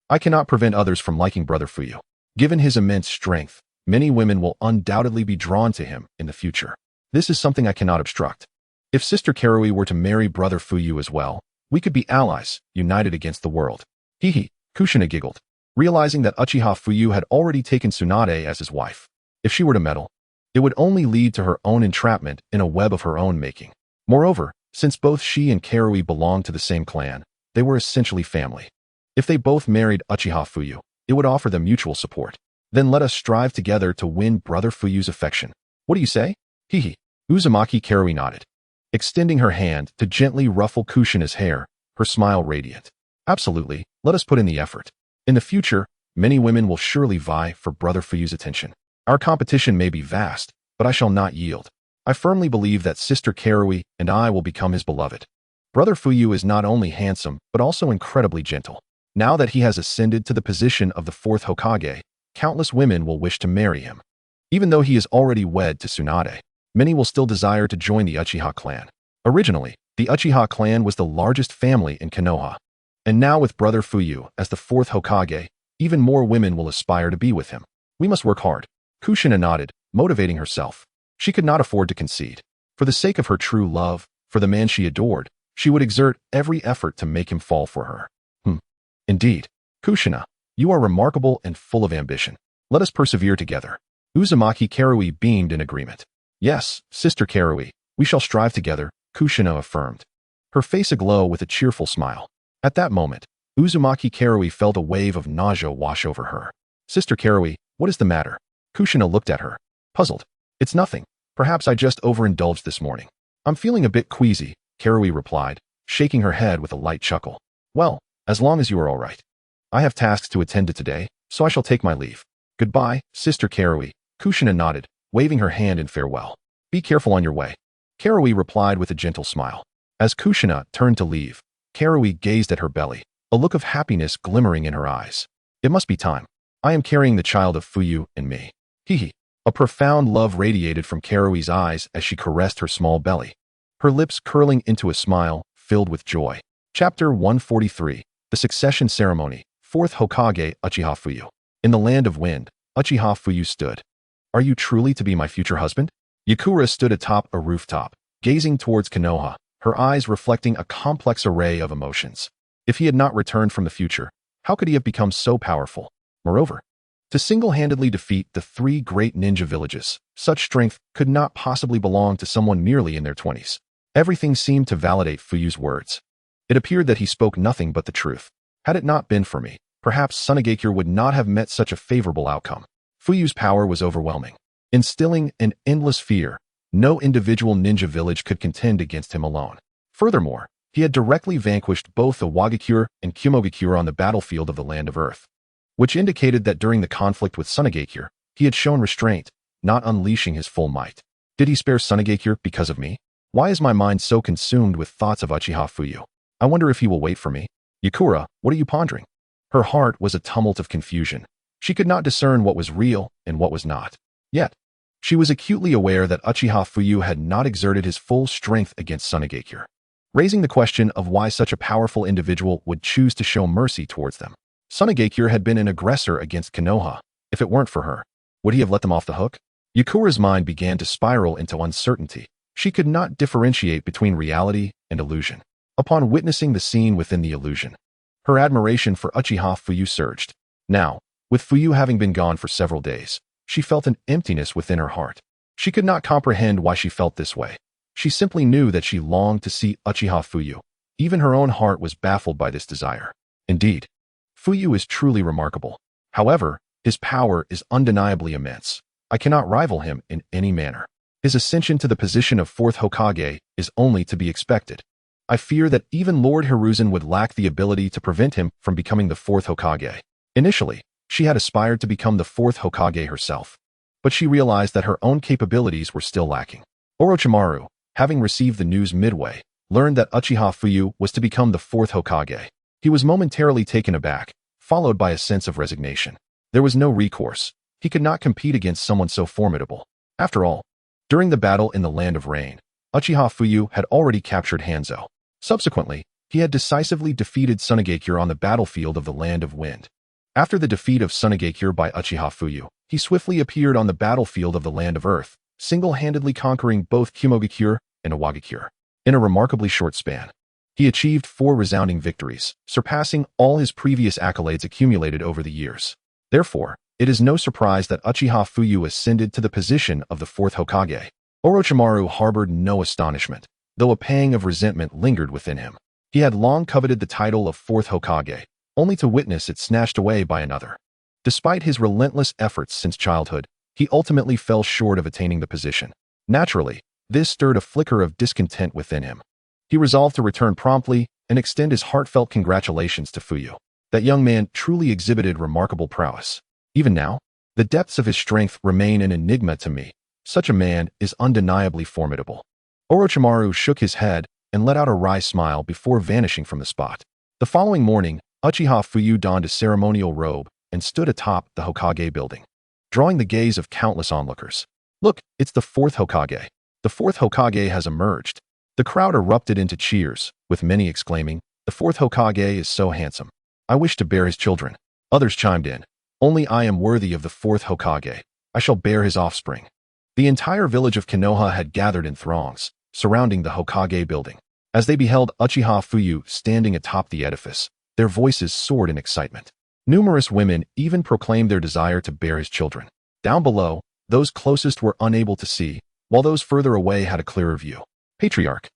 I cannot prevent others from liking brother Fuyu. Given his immense strength, many women will undoubtedly be drawn to him in the future. This is something I cannot obstruct. If Sister Karui were to marry brother Fuyu as well, we could be allies, united against the world. Hee, Kushina giggled, realizing that Uchiha Fuyu had already taken Tsunade as his wife. If she were to meddle, it would only lead to her own entrapment in a web of her own making. Moreover, since both she and Karui belonged to the same clan, they were essentially family. If they both married Uchiha Fuyu, it would offer them mutual support. Then let us strive together to win brother Fuyu's affection. What do you say? Hee. Uzumaki Karui nodded, extending her hand to gently ruffle Kushina's hair, her smile radiant. Absolutely, let us put in the effort. In the future, many women will surely vie for brother Fuyu's attention. Our competition may be vast, but I shall not yield. I firmly believe that Sister Karui and I will become his beloved. Brother Fuyu is not only handsome, but also incredibly gentle. Now that he has ascended to the position of the Fourth Hokage, countless women will wish to marry him. Even though he is already wed to Tsunade, many will still desire to join the Uchiha clan. Originally, the Uchiha clan was the largest family in Konoha. And now with brother Fuyu as the Fourth Hokage, even more women will aspire to be with him. We must work hard. Kushina nodded, motivating herself. She could not afford to concede. For the sake of her true love, for the man she adored, she would exert every effort to make him fall for her. Indeed. Kushina, you are remarkable and full of ambition. Let us persevere together. Uzumaki Karui beamed in agreement. Yes, Sister Karui, we shall strive together, Kushina affirmed, her face aglow with a cheerful smile. At that moment, Uzumaki Karui felt a wave of nausea wash over her. Sister Karui, what is the matter? Kushina looked at her, puzzled. It's nothing. Perhaps I just overindulged this morning. I'm feeling a bit queasy, Karui replied, shaking her head with a light chuckle. Well, as long as you are all right. I have tasks to attend to today, so I shall take my leave. Goodbye, Sister Karui, Kushina nodded, waving her hand in farewell. Be careful on your way. Karui replied with a gentle smile. As Kushina turned to leave, Karui gazed at her belly, a look of happiness glimmering in her eyes. It must be time. I am carrying the child of Fuyu in me. Hee. A profound love radiated from Karui's eyes as she caressed her small belly, her lips curling into a smile filled with joy. Chapter 143. The Succession Ceremony. Fourth Hokage Uchiha Fuyu. In the land of wind, Uchiha Fuyu stood. Are you truly to be my future husband? Yakura stood atop a rooftop, gazing towards Konoha, her eyes reflecting a complex array of emotions. If he had not returned from the future, how could he have become so powerful? Moreover, to single-handedly defeat the 3 great ninja villages, such strength could not possibly belong to someone merely in their 20s. Everything seemed to validate Fuyu's words. It appeared that he spoke nothing but the truth. Had it not been for me, perhaps Tsunade would not have met such a favorable outcome. Fuyu's power was overwhelming, instilling an endless fear. No individual ninja village could contend against him alone. Furthermore, he had directly vanquished both the Wagakure and Kumogakure on the battlefield of the Land of Earth, which indicated that during the conflict with Tsunade, he had shown restraint, not unleashing his full might. Did he spare Tsunade because of me? Why is my mind so consumed with thoughts of Uchiha Fuyu? I wonder if he will wait for me. Yakura, what are you pondering? Her heart was a tumult of confusion. She could not discern what was real and what was not. Yet, she was acutely aware that Uchiha Fuyu had not exerted his full strength against Tsunade, raising the question of why such a powerful individual would choose to show mercy towards them. Tsunade had been an aggressor against Konoha. If it weren't for her, would he have let them off the hook? Yakura's mind began to spiral into uncertainty. She could not differentiate between reality and illusion. Upon witnessing the scene within the illusion, her admiration for Uchiha Fuyu surged. Now, with Fuyu having been gone for several days, she felt an emptiness within her heart. She could not comprehend why she felt this way. She simply knew that she longed to see Uchiha Fuyu. Even her own heart was baffled by this desire. Indeed, Fuyu is truly remarkable. However, his power is undeniably immense. I cannot rival him in any manner. His ascension to the position of Fourth Hokage is only to be expected. I fear that even Lord Hiruzen would lack the ability to prevent him from becoming the Fourth Hokage. Initially, she had aspired to become the Fourth Hokage herself, but she realized that her own capabilities were still lacking. Orochimaru, having received the news midway, learned that Uchiha Fuyu was to become the Fourth Hokage. He was momentarily taken aback, followed by a sense of resignation. There was no recourse. He could not compete against someone so formidable. After all, during the battle in the Land of Rain, Uchiha Fuyu had already captured Hanzo. Subsequently, he had decisively defeated Tsunade on the battlefield of the Land of Wind. After the defeat of Tsunade by Uchiha Fuyu, he swiftly appeared on the battlefield of the Land of Earth, single-handedly conquering both Kumogakure and Awagakure. In a remarkably short span, he achieved 4 resounding victories, surpassing all his previous accolades accumulated over the years. Therefore, it is no surprise that Uchiha Fuyu ascended to the position of the Fourth Hokage. Orochimaru harbored no astonishment, though a pang of resentment lingered within him. He had long coveted the title of Fourth Hokage, only to witness it snatched away by another. Despite his relentless efforts since childhood, he ultimately fell short of attaining the position. Naturally, this stirred a flicker of discontent within him. He resolved to return promptly and extend his heartfelt congratulations to Fuyu. That young man truly exhibited remarkable prowess. Even now, the depths of his strength remain an enigma to me. Such a man is undeniably formidable. Orochimaru shook his head and let out a wry smile before vanishing from the spot. The following morning, Uchiha Fuyu donned a ceremonial robe and stood atop the Hokage building, drawing the gaze of countless onlookers. Look, it's the Fourth Hokage. The Fourth Hokage has emerged. The crowd erupted into cheers, with many exclaiming, "The Fourth Hokage is so handsome. I wish to bear his children." Others chimed in, "Only I am worthy of the Fourth Hokage. I shall bear his offspring." The entire village of Konoha had gathered in throngs, surrounding the Hokage building. As they beheld Uchiha Fuyu standing atop the edifice, their voices soared in excitement. Numerous women even proclaimed their desire to bear his children. Down below, those closest were unable to see, while those further away had a clearer view. Patriarch,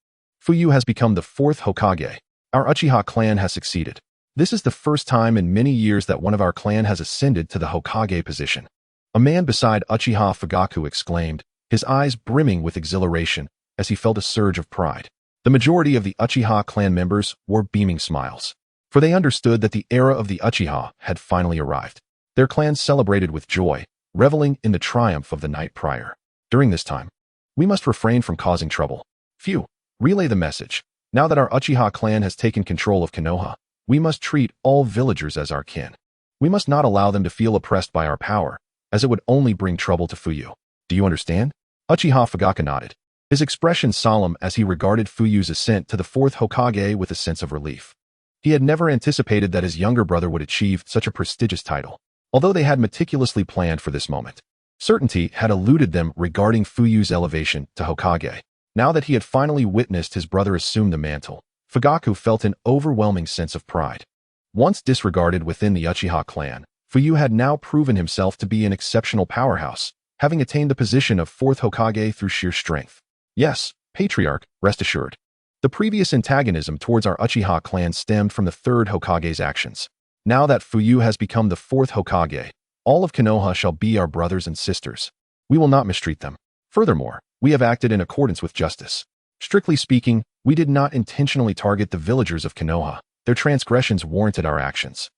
Fuyu has become the Fourth Hokage. Our Uchiha clan has succeeded. This is the first time in many years that one of our clan has ascended to the Hokage position. A man beside Uchiha Fugaku exclaimed, his eyes brimming with exhilaration as he felt a surge of pride. The majority of the Uchiha clan members wore beaming smiles, for they understood that the era of the Uchiha had finally arrived. Their clans celebrated with joy, reveling in the triumph of the night prior. During this time, we must refrain from causing trouble. Few, relay the message. Now that our Uchiha clan has taken control of Konoha, we must treat all villagers as our kin. We must not allow them to feel oppressed by our power, as it would only bring trouble to Fuyu. Do you understand? Uchiha Fugaku nodded, his expression solemn as he regarded Fuyu's ascent to the Fourth Hokage with a sense of relief. He had never anticipated that his younger brother would achieve such a prestigious title, although they had meticulously planned for this moment. Certainty had eluded them regarding Fuyu's elevation to Hokage. Now that he had finally witnessed his brother assume the mantle, Fugaku felt an overwhelming sense of pride. Once disregarded within the Uchiha clan, Fuyu had now proven himself to be an exceptional powerhouse, having attained the position of Fourth Hokage through sheer strength. Yes, Patriarch, rest assured. The previous antagonism towards our Uchiha clan stemmed from the Third Hokage's actions. Now that Fuyu has become the Fourth Hokage, all of Konoha shall be our brothers and sisters. We will not mistreat them. Furthermore, we have acted in accordance with justice. Strictly speaking, we did not intentionally target the villagers of Konoha. Their transgressions warranted our actions.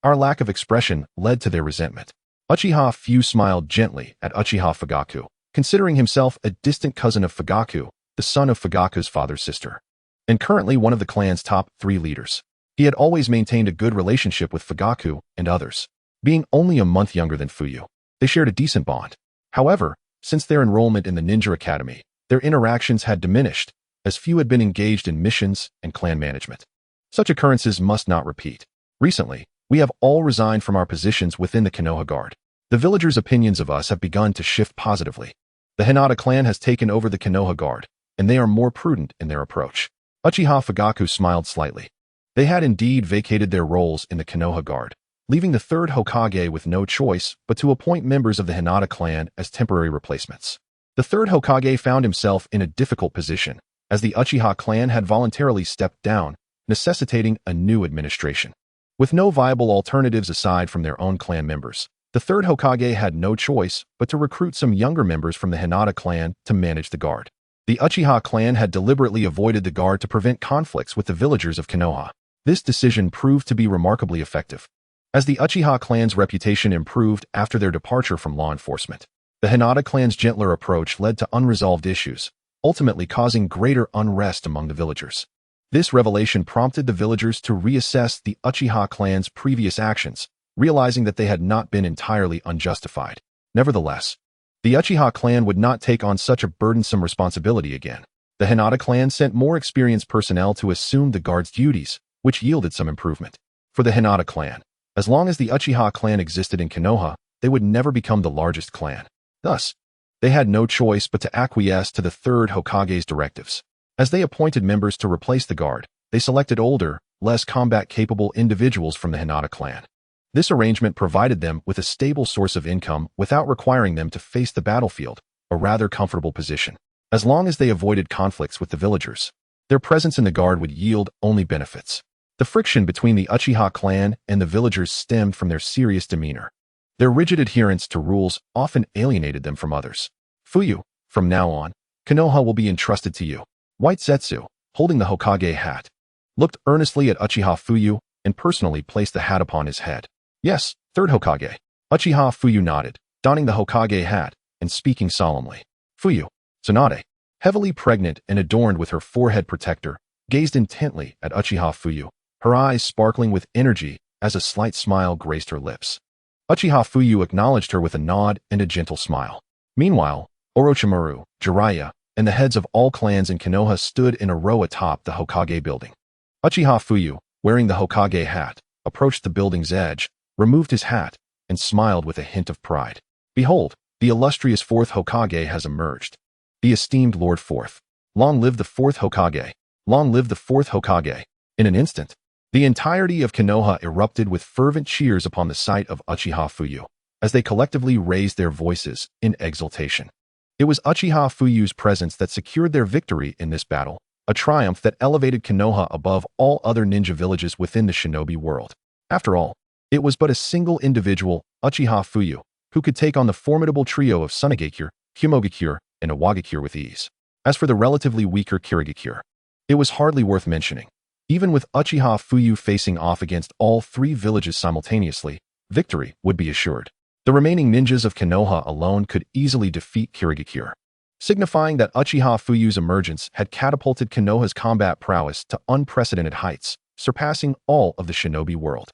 Our lack of expression led to their resentment. Uchiha Fuyu smiled gently at Uchiha Fugaku, considering himself a distant cousin of Fugaku, the son of Fugaku's father's sister, and currently one of the clan's top 3 leaders. He had always maintained a good relationship with Fugaku and others. Being only a month younger than Fuyu, they shared a decent bond. However, since their enrollment in the Ninja Academy, their interactions had diminished, as few had been engaged in missions and clan management. Such occurrences must not repeat. Recently, we have all resigned from our positions within the Konoha Guard. The villagers' opinions of us have begun to shift positively. The Hinata clan has taken over the Konoha Guard, and they are more prudent in their approach. Uchiha Fugaku smiled slightly. They had indeed vacated their roles in the Konoha Guard, leaving the Third Hokage with no choice but to appoint members of the Hinata clan as temporary replacements. The Third Hokage found himself in a difficult position, as the Uchiha clan had voluntarily stepped down, necessitating a new administration. With no viable alternatives aside from their own clan members, the Third Hokage had no choice but to recruit some younger members from the Hinata clan to manage the guard. The Uchiha clan had deliberately avoided the guard to prevent conflicts with the villagers of Konoha. This decision proved to be remarkably effective, as the Uchiha clan's reputation improved after their departure from law enforcement. The Hinata clan's gentler approach led to unresolved issues, ultimately causing greater unrest among the villagers. This revelation prompted the villagers to reassess the Uchiha clan's previous actions, realizing that they had not been entirely unjustified. Nevertheless, the Uchiha clan would not take on such a burdensome responsibility again. The Hinata clan sent more experienced personnel to assume the guard's duties, which yielded some improvement. For the Hinata clan, as long as the Uchiha clan existed in Konoha, they would never become the largest clan. Thus, they had no choice but to acquiesce to the Third Hokage's directives. As they appointed members to replace the guard, they selected older, less combat-capable individuals from the Hinata clan. This arrangement provided them with a stable source of income without requiring them to face the battlefield, a rather comfortable position. As long as they avoided conflicts with the villagers, their presence in the guard would yield only benefits. The friction between the Uchiha clan and the villagers stemmed from their serious demeanor. Their rigid adherence to rules often alienated them from others. Fuyu, from now on, Konoha will be entrusted to you. White Zetsu, holding the Hokage hat, looked earnestly at Uchiha Fuyu and personally placed the hat upon his head. Yes, Third Hokage. Uchiha Fuyu nodded, donning the Hokage hat and speaking solemnly. Fuyu, Tsunade, heavily pregnant and adorned with her forehead protector, gazed intently at Uchiha Fuyu, her eyes sparkling with energy as a slight smile graced her lips. Uchiha Fuyu acknowledged her with a nod and a gentle smile. Meanwhile, Orochimaru, Jiraiya, and the heads of all clans in Konoha stood in a row atop the Hokage building. Uchiha Fuyu, wearing the Hokage hat, approached the building's edge, removed his hat, and smiled with a hint of pride. Behold, the illustrious Fourth Hokage has emerged. The esteemed Lord Fourth. Long live the Fourth Hokage. Long live the Fourth Hokage. In an instant, the entirety of Konoha erupted with fervent cheers upon the sight of Uchiha Fuyu, as they collectively raised their voices in exultation. It was Uchiha Fuyu's presence that secured their victory in this battle, a triumph that elevated Konoha above all other ninja villages within the shinobi world. After all, it was but a single individual, Uchiha Fuyu, who could take on the formidable trio of Tsunade, Himogakure, and Awakens with ease. As for the relatively weaker Kirigakure, it was hardly worth mentioning. Even with Uchiha Fuyu facing off against all 3 villages simultaneously, victory would be assured. The remaining ninjas of Konoha alone could easily defeat Kirigakure. signifying that Uchiha Fuyu's emergence had catapulted Konoha's combat prowess to unprecedented heights, surpassing all of the shinobi world.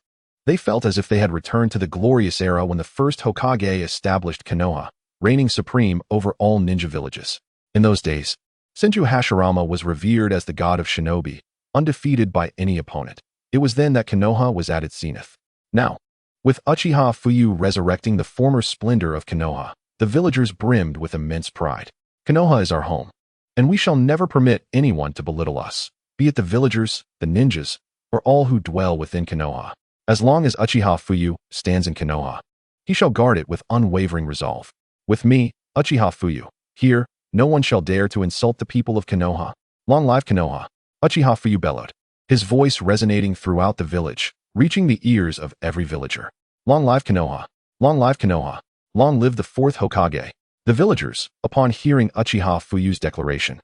They felt as if they had returned to the glorious era when the first Hokage established Konoha, reigning supreme over all ninja villages. In those days, Senju Hashirama was revered as the god of shinobi, undefeated by any opponent. It was then that Konoha was at its zenith. Now, with Uchiha Fuyu resurrecting the former splendor of Konoha, the villagers brimmed with immense pride. Konoha is our home, and we shall never permit anyone to belittle us, be it the villagers, the ninjas, or all who dwell within Konoha. As long as Uchiha Fuyu stands in Konoha, he shall guard it with unwavering resolve. With me, Uchiha Fuyu, here, no one shall dare to insult the people of Konoha. Long live Konoha! Uchiha Fuyu bellowed, his voice resonating throughout the village, reaching the ears of every villager. Long live Konoha! Long live Konoha! Long live the fourth Hokage! The villagers, upon hearing Uchiha Fuyu's declaration,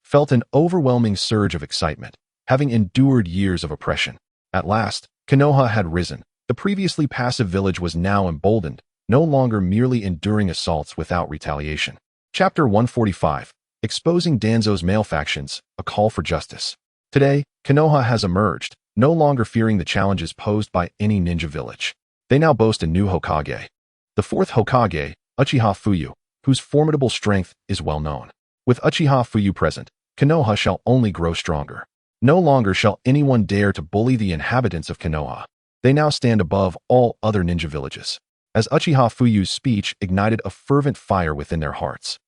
felt an overwhelming surge of excitement, having endured years of oppression. At last, Konoha had risen. The previously passive village was now emboldened, no longer merely enduring assaults without retaliation. Chapter 145, Exposing Danzo's Malefactions, A Call for Justice. Today, Konoha has emerged, no longer fearing the challenges posed by any ninja village. They now boast a new Hokage. The fourth Hokage, Uchiha Fuyu, whose formidable strength is well known. With Uchiha Fuyu present, Konoha shall only grow stronger. No longer shall anyone dare to bully the inhabitants of Konoha. They now stand above all other ninja villages. As Uchiha Fuyu's speech ignited a fervent fire within their hearts,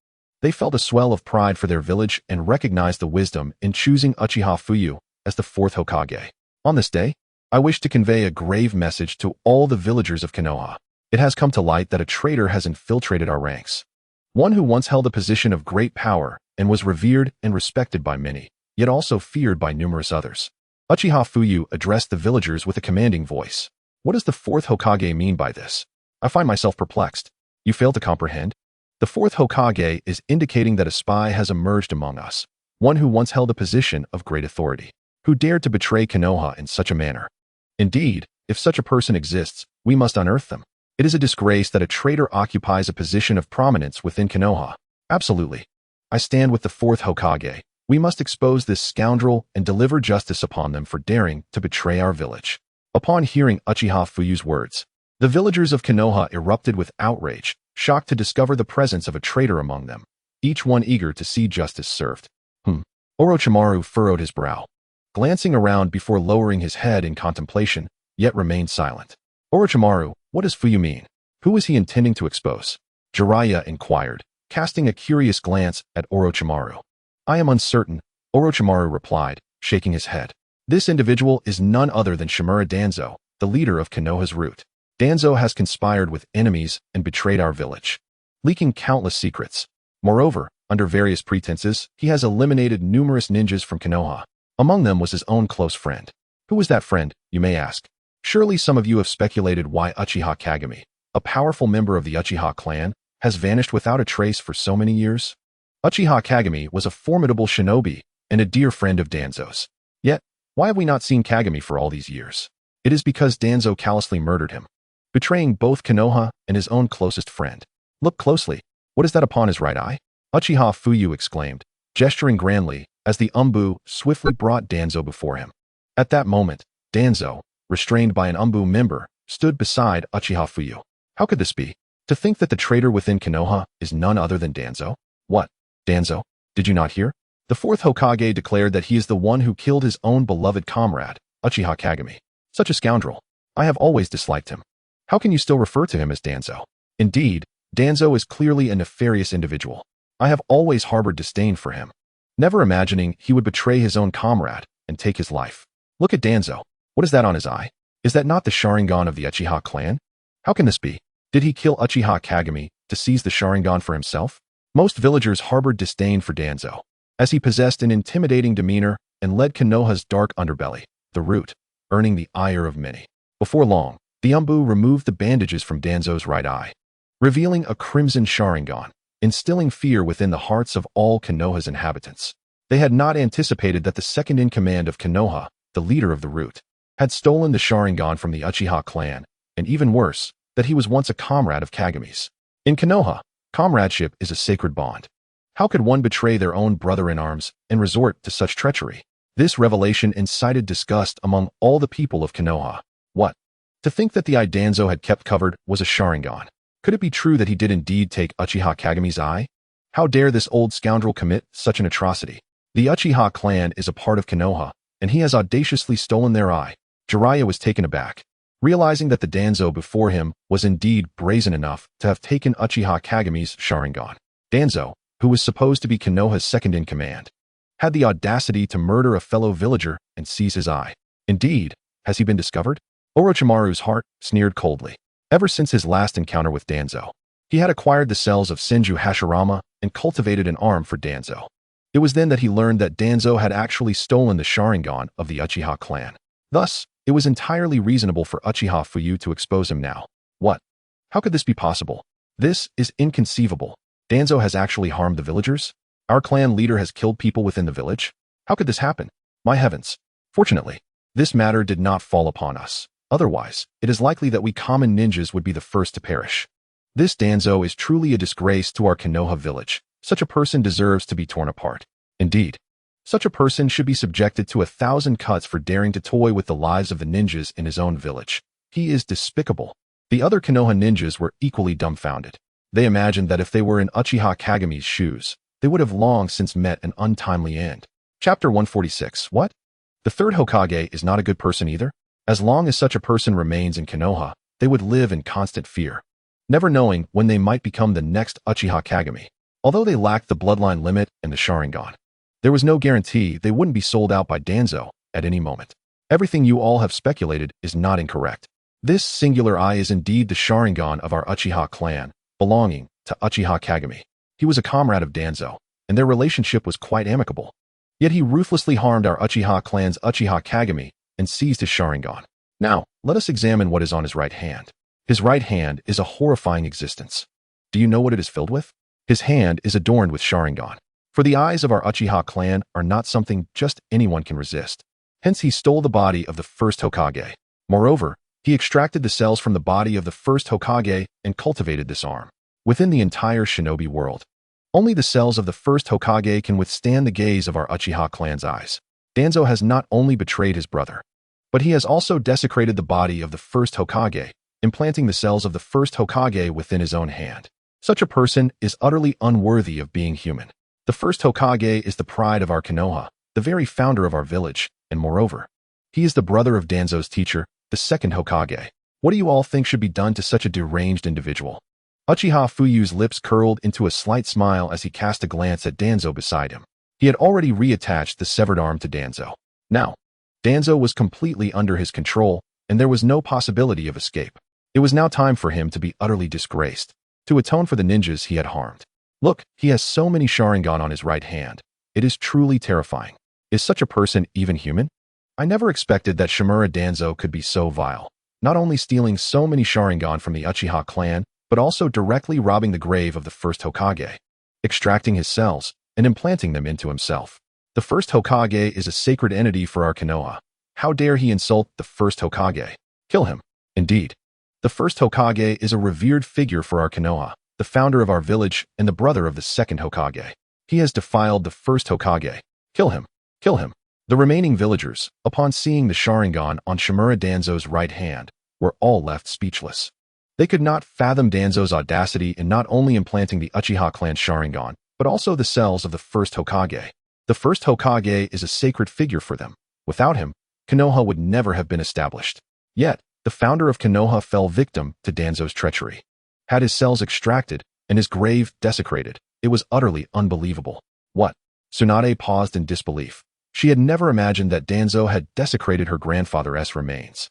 they felt a swell of pride for their village and recognized the wisdom in choosing Uchiha Fuyu as the fourth Hokage. On this day, I wish to convey a grave message to all the villagers of Konoha. It has come to light that a traitor has infiltrated our ranks. One who once held a position of great power and was revered and respected by many, yet also feared by numerous others. Uchiha Fuyu addressed the villagers with a commanding voice. What does the fourth Hokage mean by this? I find myself perplexed. You fail to comprehend? The fourth Hokage is indicating that a spy has emerged among us, one who once held a position of great authority, who dared to betray Konoha in such a manner. Indeed, if such a person exists, we must unearth them. It is a disgrace that a traitor occupies a position of prominence within Konoha. Absolutely. I stand with the fourth Hokage. We must expose this scoundrel and deliver justice upon them for daring to betray our village. Upon hearing Uchiha Fuyu's words, the villagers of Konoha erupted with outrage, shocked to discover the presence of a traitor among them, each one eager to see justice served. Orochimaru furrowed his brow, glancing around before lowering his head in contemplation, yet remained silent. Orochimaru, what does Fuyu mean? Who is he intending to expose? Jiraiya inquired, casting a curious glance at Orochimaru. I am uncertain, Orochimaru replied, shaking his head. This individual is none other than Shimura Danzo, the leader of Konoha's root. Danzo has conspired with enemies and betrayed our village, leaking countless secrets. Moreover, under various pretenses, he has eliminated numerous ninjas from Konoha. Among them was his own close friend. Who was that friend, you may ask? Surely some of you have speculated why Uchiha Kagami, a powerful member of the Uchiha clan, has vanished without a trace for so many years? Uchiha Kagami was a formidable shinobi and a dear friend of Danzo's. Yet, why have we not seen Kagami for all these years? It is because Danzo callously murdered him, betraying both Konoha and his own closest friend. Look closely. What is that upon his right eye? Uchiha Fuyu exclaimed, gesturing grandly as the Umbu swiftly brought Danzo before him. At that moment, Danzo, restrained by an Umbu member, stood beside Uchiha Fuyu. How could this be? To think that the traitor within Konoha is none other than Danzo? What? Danzo? Did you not hear? The fourth Hokage declared that he is the one who killed his own beloved comrade, Uchiha Kagami. Such a scoundrel. I have always disliked him. How can you still refer to him as Danzo? Indeed, Danzo is clearly a nefarious individual. I have always harbored disdain for him, never imagining he would betray his own comrade and take his life. Look at Danzo. What is that on his eye? Is that not the Sharingan of the Uchiha clan? How can this be? Did he kill Uchiha Kagami to seize the Sharingan for himself? Most villagers harbored disdain for Danzo, as he possessed an intimidating demeanor and led Konoha's dark underbelly, the root, earning the ire of many. Before long, the Umbu removed the bandages from Danzo's right eye, revealing a crimson Sharingan, instilling fear within the hearts of all Konoha's inhabitants. They had not anticipated that the second-in-command of Konoha, the leader of the root, had stolen the Sharingan from the Uchiha clan, and even worse, that he was once a comrade of Kagami's. In Konoha, comradeship is a sacred bond. How could one betray their own brother-in-arms and resort to such treachery? This revelation incited disgust among all the people of Konoha. What? To think that the eye Danzo had kept covered was a Sharingan. Could it be true that he did indeed take Uchiha Kageme's eye? How dare this old scoundrel commit such an atrocity? The Uchiha clan is a part of Konoha, and he has audaciously stolen their eye. Jiraiya was taken aback, realizing that the Danzo before him was indeed brazen enough to have taken Uchiha Kageme's Sharingan. Danzo, who was supposed to be Konoha's second-in-command, had the audacity to murder a fellow villager and seize his eye. Indeed, has he been discovered? Orochimaru's heart sneered coldly. Ever since his last encounter with Danzo, he had acquired the cells of Senju Hashirama and cultivated an arm for Danzo. It was then that he learned that Danzo had actually stolen the Sharingan of the Uchiha clan. Thus, it was entirely reasonable for Uchiha Fuyu to expose him now. What? How could this be possible? This is inconceivable. Danzo has actually harmed the villagers? Our clan leader has killed people within the village? How could this happen? My heavens. Fortunately, this matter did not fall upon us. Otherwise, it is likely that we common ninjas would be the first to perish. This Danzo is truly a disgrace to our Konoha village. Such a person deserves to be torn apart. Indeed, such a person should be subjected to 1,000 cuts for daring to toy with the lives of the ninjas in his own village. He is despicable. The other Konoha ninjas were equally dumbfounded. They imagined that if they were in Uchiha Kageme's shoes, they would have long since met an untimely end. Chapter 146. What? The third Hokage is not a good person either? As long as such a person remains in Konoha, they would live in constant fear, never knowing when they might become the next Uchiha Kageme. Although they lacked the bloodline limit and the Sharingan, there was no guarantee they wouldn't be sold out by Danzo at any moment. Everything you all have speculated is not incorrect. This singular eye is indeed the Sharingan of our Uchiha clan, belonging to Uchiha Kageme. He was a comrade of Danzo, and their relationship was quite amicable. Yet he ruthlessly harmed our Uchiha clan's Uchiha Kageme and seized his Sharingan. Now, let us examine what is on his right hand. His right hand is a horrifying existence. Do you know what it is filled with? His hand is adorned with Sharingan. For the eyes of our Uchiha clan are not something just anyone can resist. Hence he stole the body of the first Hokage. Moreover, he extracted the cells from the body of the first Hokage and cultivated this arm. Within the entire shinobi world, only the cells of the first Hokage can withstand the gaze of our Uchiha clan's eyes. Danzo has not only betrayed his brother, but he has also desecrated the body of the first Hokage, implanting the cells of the first Hokage within his own hand. Such a person is utterly unworthy of being human. The first Hokage is the pride of our Konoha, the very founder of our village, and moreover, he is the brother of Danzo's teacher, the second Hokage. What do you all think should be done to such a deranged individual? Uchiha Fuyu's lips curled into a slight smile as he cast a glance at Danzo beside him. He had already reattached the severed arm to Danzo. Now, Danzo was completely under his control, and there was no possibility of escape. It was now time for him to be utterly disgraced, to atone for the ninjas he had harmed. Look, he has so many Sharingan on his right hand. It is truly terrifying. Is such a person even human? I never expected that Shimura Danzo could be so vile, not only stealing so many Sharingan from the Uchiha clan, but also directly robbing the grave of the first Hokage, extracting his cells, and implanting them into himself. The first Hokage is a sacred entity for our Konoha. How dare he insult the first Hokage? Kill him. Indeed, the first Hokage is a revered figure for our Konoha, the founder of our village and the brother of the second Hokage. He has defiled the first Hokage. Kill him. Kill him. The remaining villagers, upon seeing the Sharingan on Shimura Danzo's right hand, were all left speechless. They could not fathom Danzo's audacity in not only implanting the Uchiha clan Sharingan, but also the cells of the first Hokage. The first Hokage is a sacred figure for them. Without him, Konoha would never have been established. Yet, the founder of Konoha fell victim to Danzo's treachery. Had his cells extracted and his grave desecrated, it was utterly unbelievable. What? Tsunade paused in disbelief. She had never imagined that Danzo had desecrated her grandfather's remains.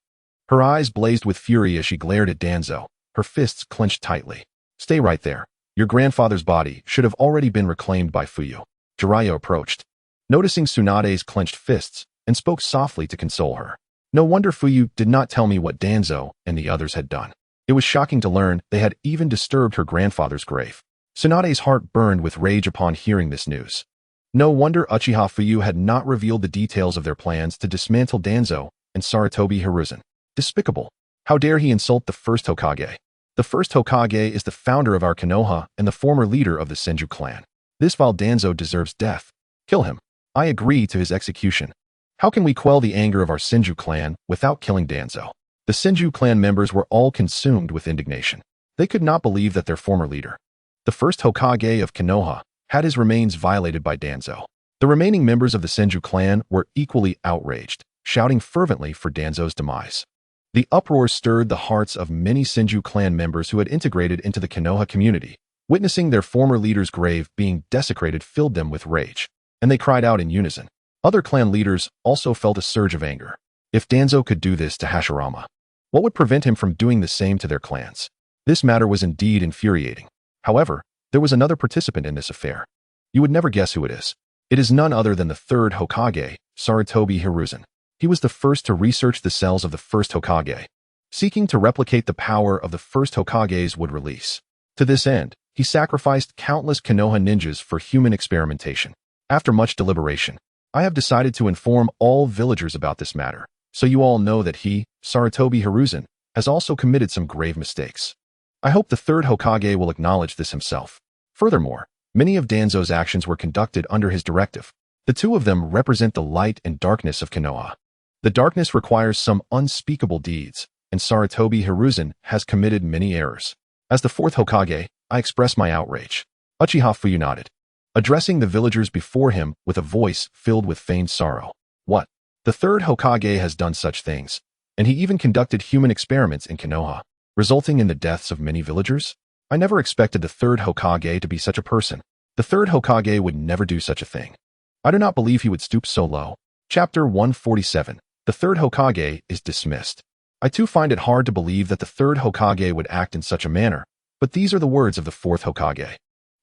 Her eyes blazed with fury as she glared at Danzo, her fists clenched tightly. Stay right there. Your grandfather's body should have already been reclaimed by Fuyu. Jiraiya approached, noticing Tsunade's clenched fists, and spoke softly to console her. No wonder Fuyu did not tell me what Danzo and the others had done. It was shocking to learn they had even disturbed her grandfather's grave. Tsunade's heart burned with rage upon hearing this news. No wonder Uchiha Fuyu had not revealed the details of their plans to dismantle Danzo and Sarutobi Hiruzen. Despicable. How dare he insult the first Hokage? The first Hokage is the founder of our Konoha and the former leader of the Senju clan. This vile Danzo deserves death. Kill him. I agree to his execution. How can we quell the anger of our Senju clan without killing Danzo? The Senju clan members were all consumed with indignation. They could not believe that their former leader, the first Hokage of Konoha, had his remains violated by Danzo. The remaining members of the Senju clan were equally outraged, shouting fervently for Danzo's demise. The uproar stirred the hearts of many Senju clan members who had integrated into the Konoha community. Witnessing their former leader's grave being desecrated filled them with rage, and they cried out in unison. Other clan leaders also felt a surge of anger. If Danzo could do this to Hashirama, what would prevent him from doing the same to their clans? This matter was indeed infuriating. However, there was another participant in this affair. You would never guess who it is. It is none other than the third Hokage, Sarutobi Hiruzen. He was the first to research the cells of the first Hokage, seeking to replicate the power of the first Hokage's would release. To this end, he sacrificed countless Konoha ninjas for human experimentation. After much deliberation, I have decided to inform all villagers about this matter, so you all know that he, Sarutobi Hiruzen, has also committed some grave mistakes. I hope the third Hokage will acknowledge this himself. Furthermore, many of Danzo's actions were conducted under his directive. The two of them represent the light and darkness of Konoha. The darkness requires some unspeakable deeds, and Sarutobi Hiruzen has committed many errors. As the fourth Hokage, I express my outrage. Uchiha Fuyu nodded, addressing the villagers before him with a voice filled with feigned sorrow. What? The third Hokage has done such things, and he even conducted human experiments in Konoha, resulting in the deaths of many villagers? I never expected the third Hokage to be such a person. The third Hokage would never do such a thing. I do not believe he would stoop so low. Chapter 147. The third Hokage is dismissed. I too find it hard to believe that the third Hokage would act in such a manner, but these are the words of the fourth Hokage.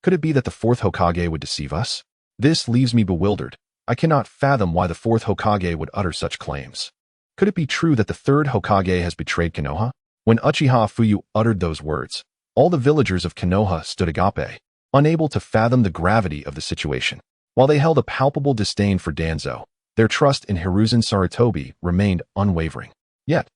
Could it be that the fourth Hokage would deceive us? This leaves me bewildered. I cannot fathom why the fourth Hokage would utter such claims. Could it be true that the third Hokage has betrayed Konoha? When Uchiha Fuyu uttered those words, all the villagers of Konoha stood agape, unable to fathom the gravity of the situation. While they held a palpable disdain for Danzo, their trust in Hiruzen Sarutobi remained unwavering. Yet,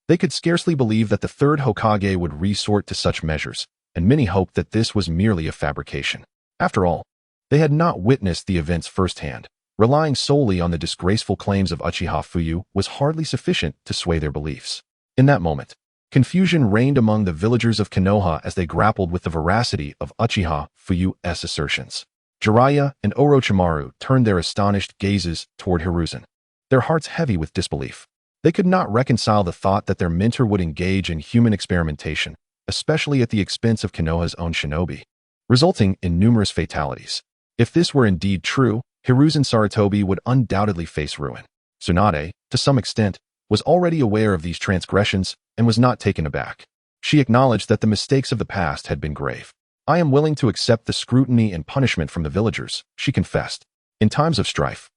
they could scarcely believe that the third Hokage would resort to such measures, and many hoped that this was merely a fabrication. After all, they had not witnessed the events firsthand. Relying solely on the disgraceful claims of Uchiha Fuyu was hardly sufficient to sway their beliefs. In that moment, confusion reigned among the villagers of Konoha as they grappled with the veracity of Uchiha Fuyu's assertions. Jiraiya and Orochimaru turned their astonished gazes toward Hiruzen, their hearts heavy with disbelief. They could not reconcile the thought that their mentor would engage in human experimentation, especially at the expense of Konoha's own shinobi, resulting in numerous fatalities. If this were indeed true, Hiruzen Sarutobi would undoubtedly face ruin. Tsunade, to some extent, was already aware of these transgressions and was not taken aback. She acknowledged that the mistakes of the past had been grave. I am willing to accept the scrutiny and punishment from the villagers, she confessed. In times of strife,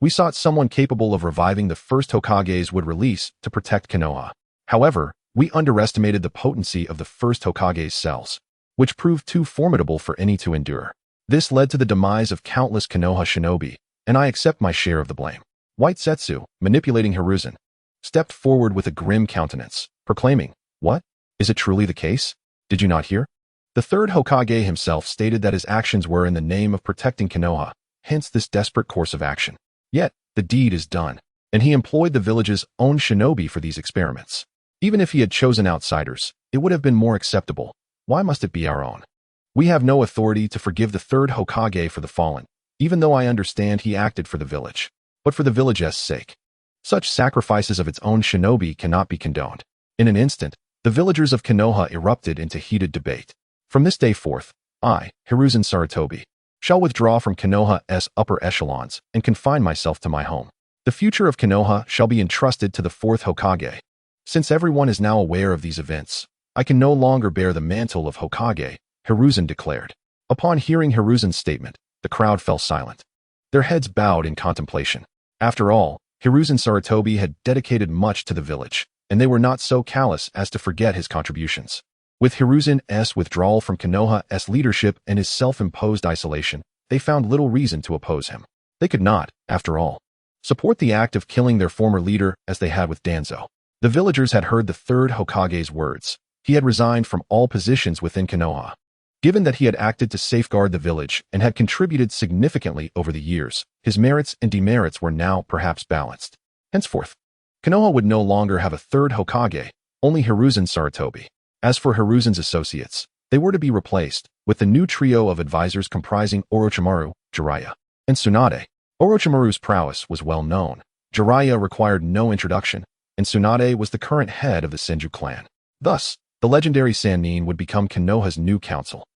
we sought someone capable of reviving the first Hokage's would release to protect Konoha. However, we underestimated the potency of the first Hokage's cells, which proved too formidable for any to endure. This led to the demise of countless Konoha shinobi, and I accept my share of the blame. White Setsu, manipulating Hiruzen, stepped forward with a grim countenance, proclaiming, "What? Is it truly the case? Did you not hear?" The third Hokage himself stated that his actions were in the name of protecting Konoha, hence this desperate course of action. Yet, the deed is done, and he employed the village's own shinobi for these experiments. Even if he had chosen outsiders, it would have been more acceptable. Why must it be our own? We have no authority to forgive the third Hokage for the fallen, even though I understand he acted for the village, but for the village's sake. Such sacrifices of its own shinobi cannot be condoned. In an instant, the villagers of Konoha erupted into heated debate. From this day forth, I, Hiruzen Sarutobi, shall withdraw from Konoha's upper echelons and confine myself to my home. The future of Konoha shall be entrusted to the fourth Hokage. Since everyone is now aware of these events, I can no longer bear the mantle of Hokage, Hiruzen declared. Upon hearing Hiruzen's statement, the crowd fell silent. Their heads bowed in contemplation. After all, Hiruzen Sarutobi had dedicated much to the village, and they were not so callous as to forget his contributions. With Hiruzen's withdrawal from Konoha's leadership and his self-imposed isolation, they found little reason to oppose him. They could not, after all, support the act of killing their former leader as they had with Danzo. The villagers had heard the third Hokage's words. He had resigned from all positions within Konoha. Given that he had acted to safeguard the village and had contributed significantly over the years, his merits and demerits were now perhaps balanced. Henceforth, Konoha would no longer have a third Hokage, only Hiruzen Sarutobi. As for Hiruzen's associates, they were to be replaced with the new trio of advisors comprising Orochimaru, Jiraiya, and Tsunade. Orochimaru's prowess was well known. Jiraiya required no introduction, and Tsunade was the current head of the Senju clan. Thus, the legendary Sannin would become Konoha's new council.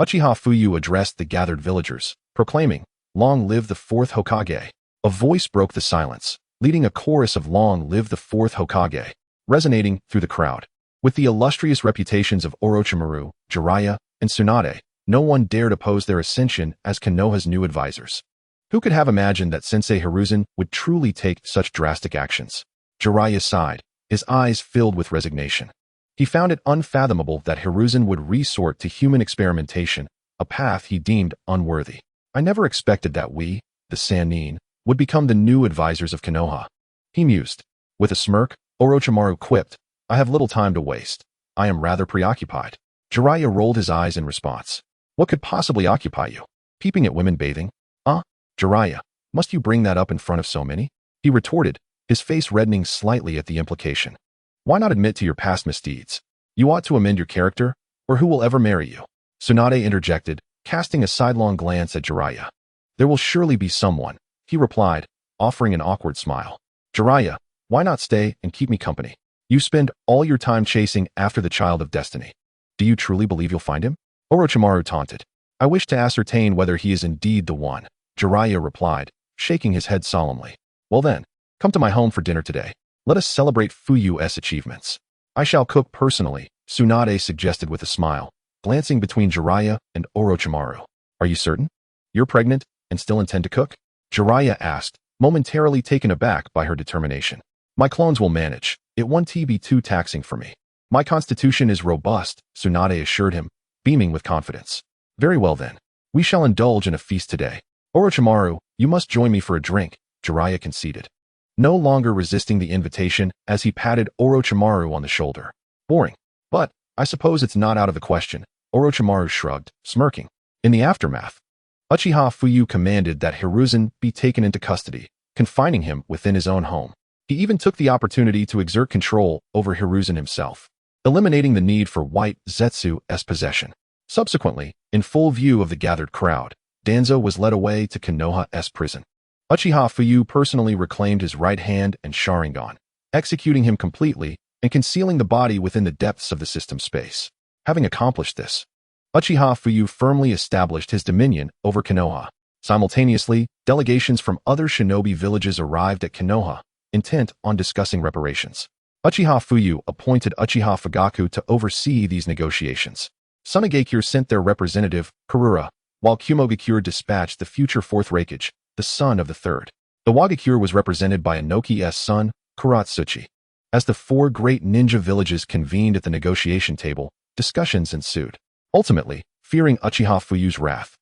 Uchiha Fuyu addressed the gathered villagers, proclaiming, "Long live the Fourth Hokage." A voice broke the silence, leading a chorus of "Long live the Fourth Hokage," resonating through the crowd. With the illustrious reputations of Orochimaru, Jiraiya, and Tsunade, no one dared oppose their ascension as Konoha's new advisors. Who could have imagined that Sensei Hiruzen would truly take such drastic actions? Jiraiya sighed, his eyes filled with resignation. He found it unfathomable that Hiruzen would resort to human experimentation, a path he deemed unworthy. "I never expected that we, the Sannin, would become the new advisors of Konoha," he mused. With a smirk, Orochimaru quipped, "I have little time to waste. I am rather preoccupied." Jiraiya rolled his eyes in response. "What could possibly occupy you? Peeping at women bathing? Jiraiya, must you bring that up in front of so many?" He retorted, his face reddening slightly at the implication. "Why not admit to your past misdeeds? You ought to amend your character, or who will ever marry you?" Tsunade interjected, casting a sidelong glance at Jiraiya. "There will surely be someone," he replied, offering an awkward smile. "Jiraiya, why not stay and keep me company? You spend all your time chasing after the child of destiny. Do you truly believe you'll find him?" Orochimaru taunted. "I wish to ascertain whether he is indeed the one," Jiraiya replied, shaking his head solemnly. "Well then, come to my home for dinner today. Let us celebrate Fuyu's achievements." "I shall cook personally," Tsunade suggested with a smile, glancing between Jiraiya and Orochimaru. "Are you certain? You're pregnant and still intend to cook?" Jiraiya asked, momentarily taken aback by her determination. "My clones will manage. It won't be too taxing for me. My constitution is robust," Tsunade assured him, beaming with confidence. "Very well then. We shall indulge in a feast today." "Orochimaru, you must join me for a drink," Jiraiya conceded, no longer resisting the invitation as he patted Orochimaru on the shoulder. "Boring. But I suppose it's not out of the question," Orochimaru shrugged, smirking. In the aftermath, Uchiha Fuyu commanded that Hiruzen be taken into custody, confining him within his own home. He even took the opportunity to exert control over Hiruzen himself, eliminating the need for White Zetsu's possession. Subsequently, in full view of the gathered crowd, Danzo was led away to Konoha's prison. Uchiha Fuyu personally reclaimed his right hand and Sharingan, executing him completely and concealing the body within the depths of the system space. Having accomplished this, Uchiha Fuyu firmly established his dominion over Konoha. Simultaneously, delegations from other shinobi villages arrived at Konoha, intent on discussing reparations. Uchiha Fuyu appointed Uchiha Fugaku to oversee these negotiations. Tsunade sent their representative, Karura, while Kumogakure dispatched the future Fourth Hokage, the son of the third. The Wagakure was represented by Inoki's son, Kuratsuchi. As the four great ninja villages convened at the negotiation table, discussions ensued. Ultimately, fearing Uchiha Fuyu's wrath,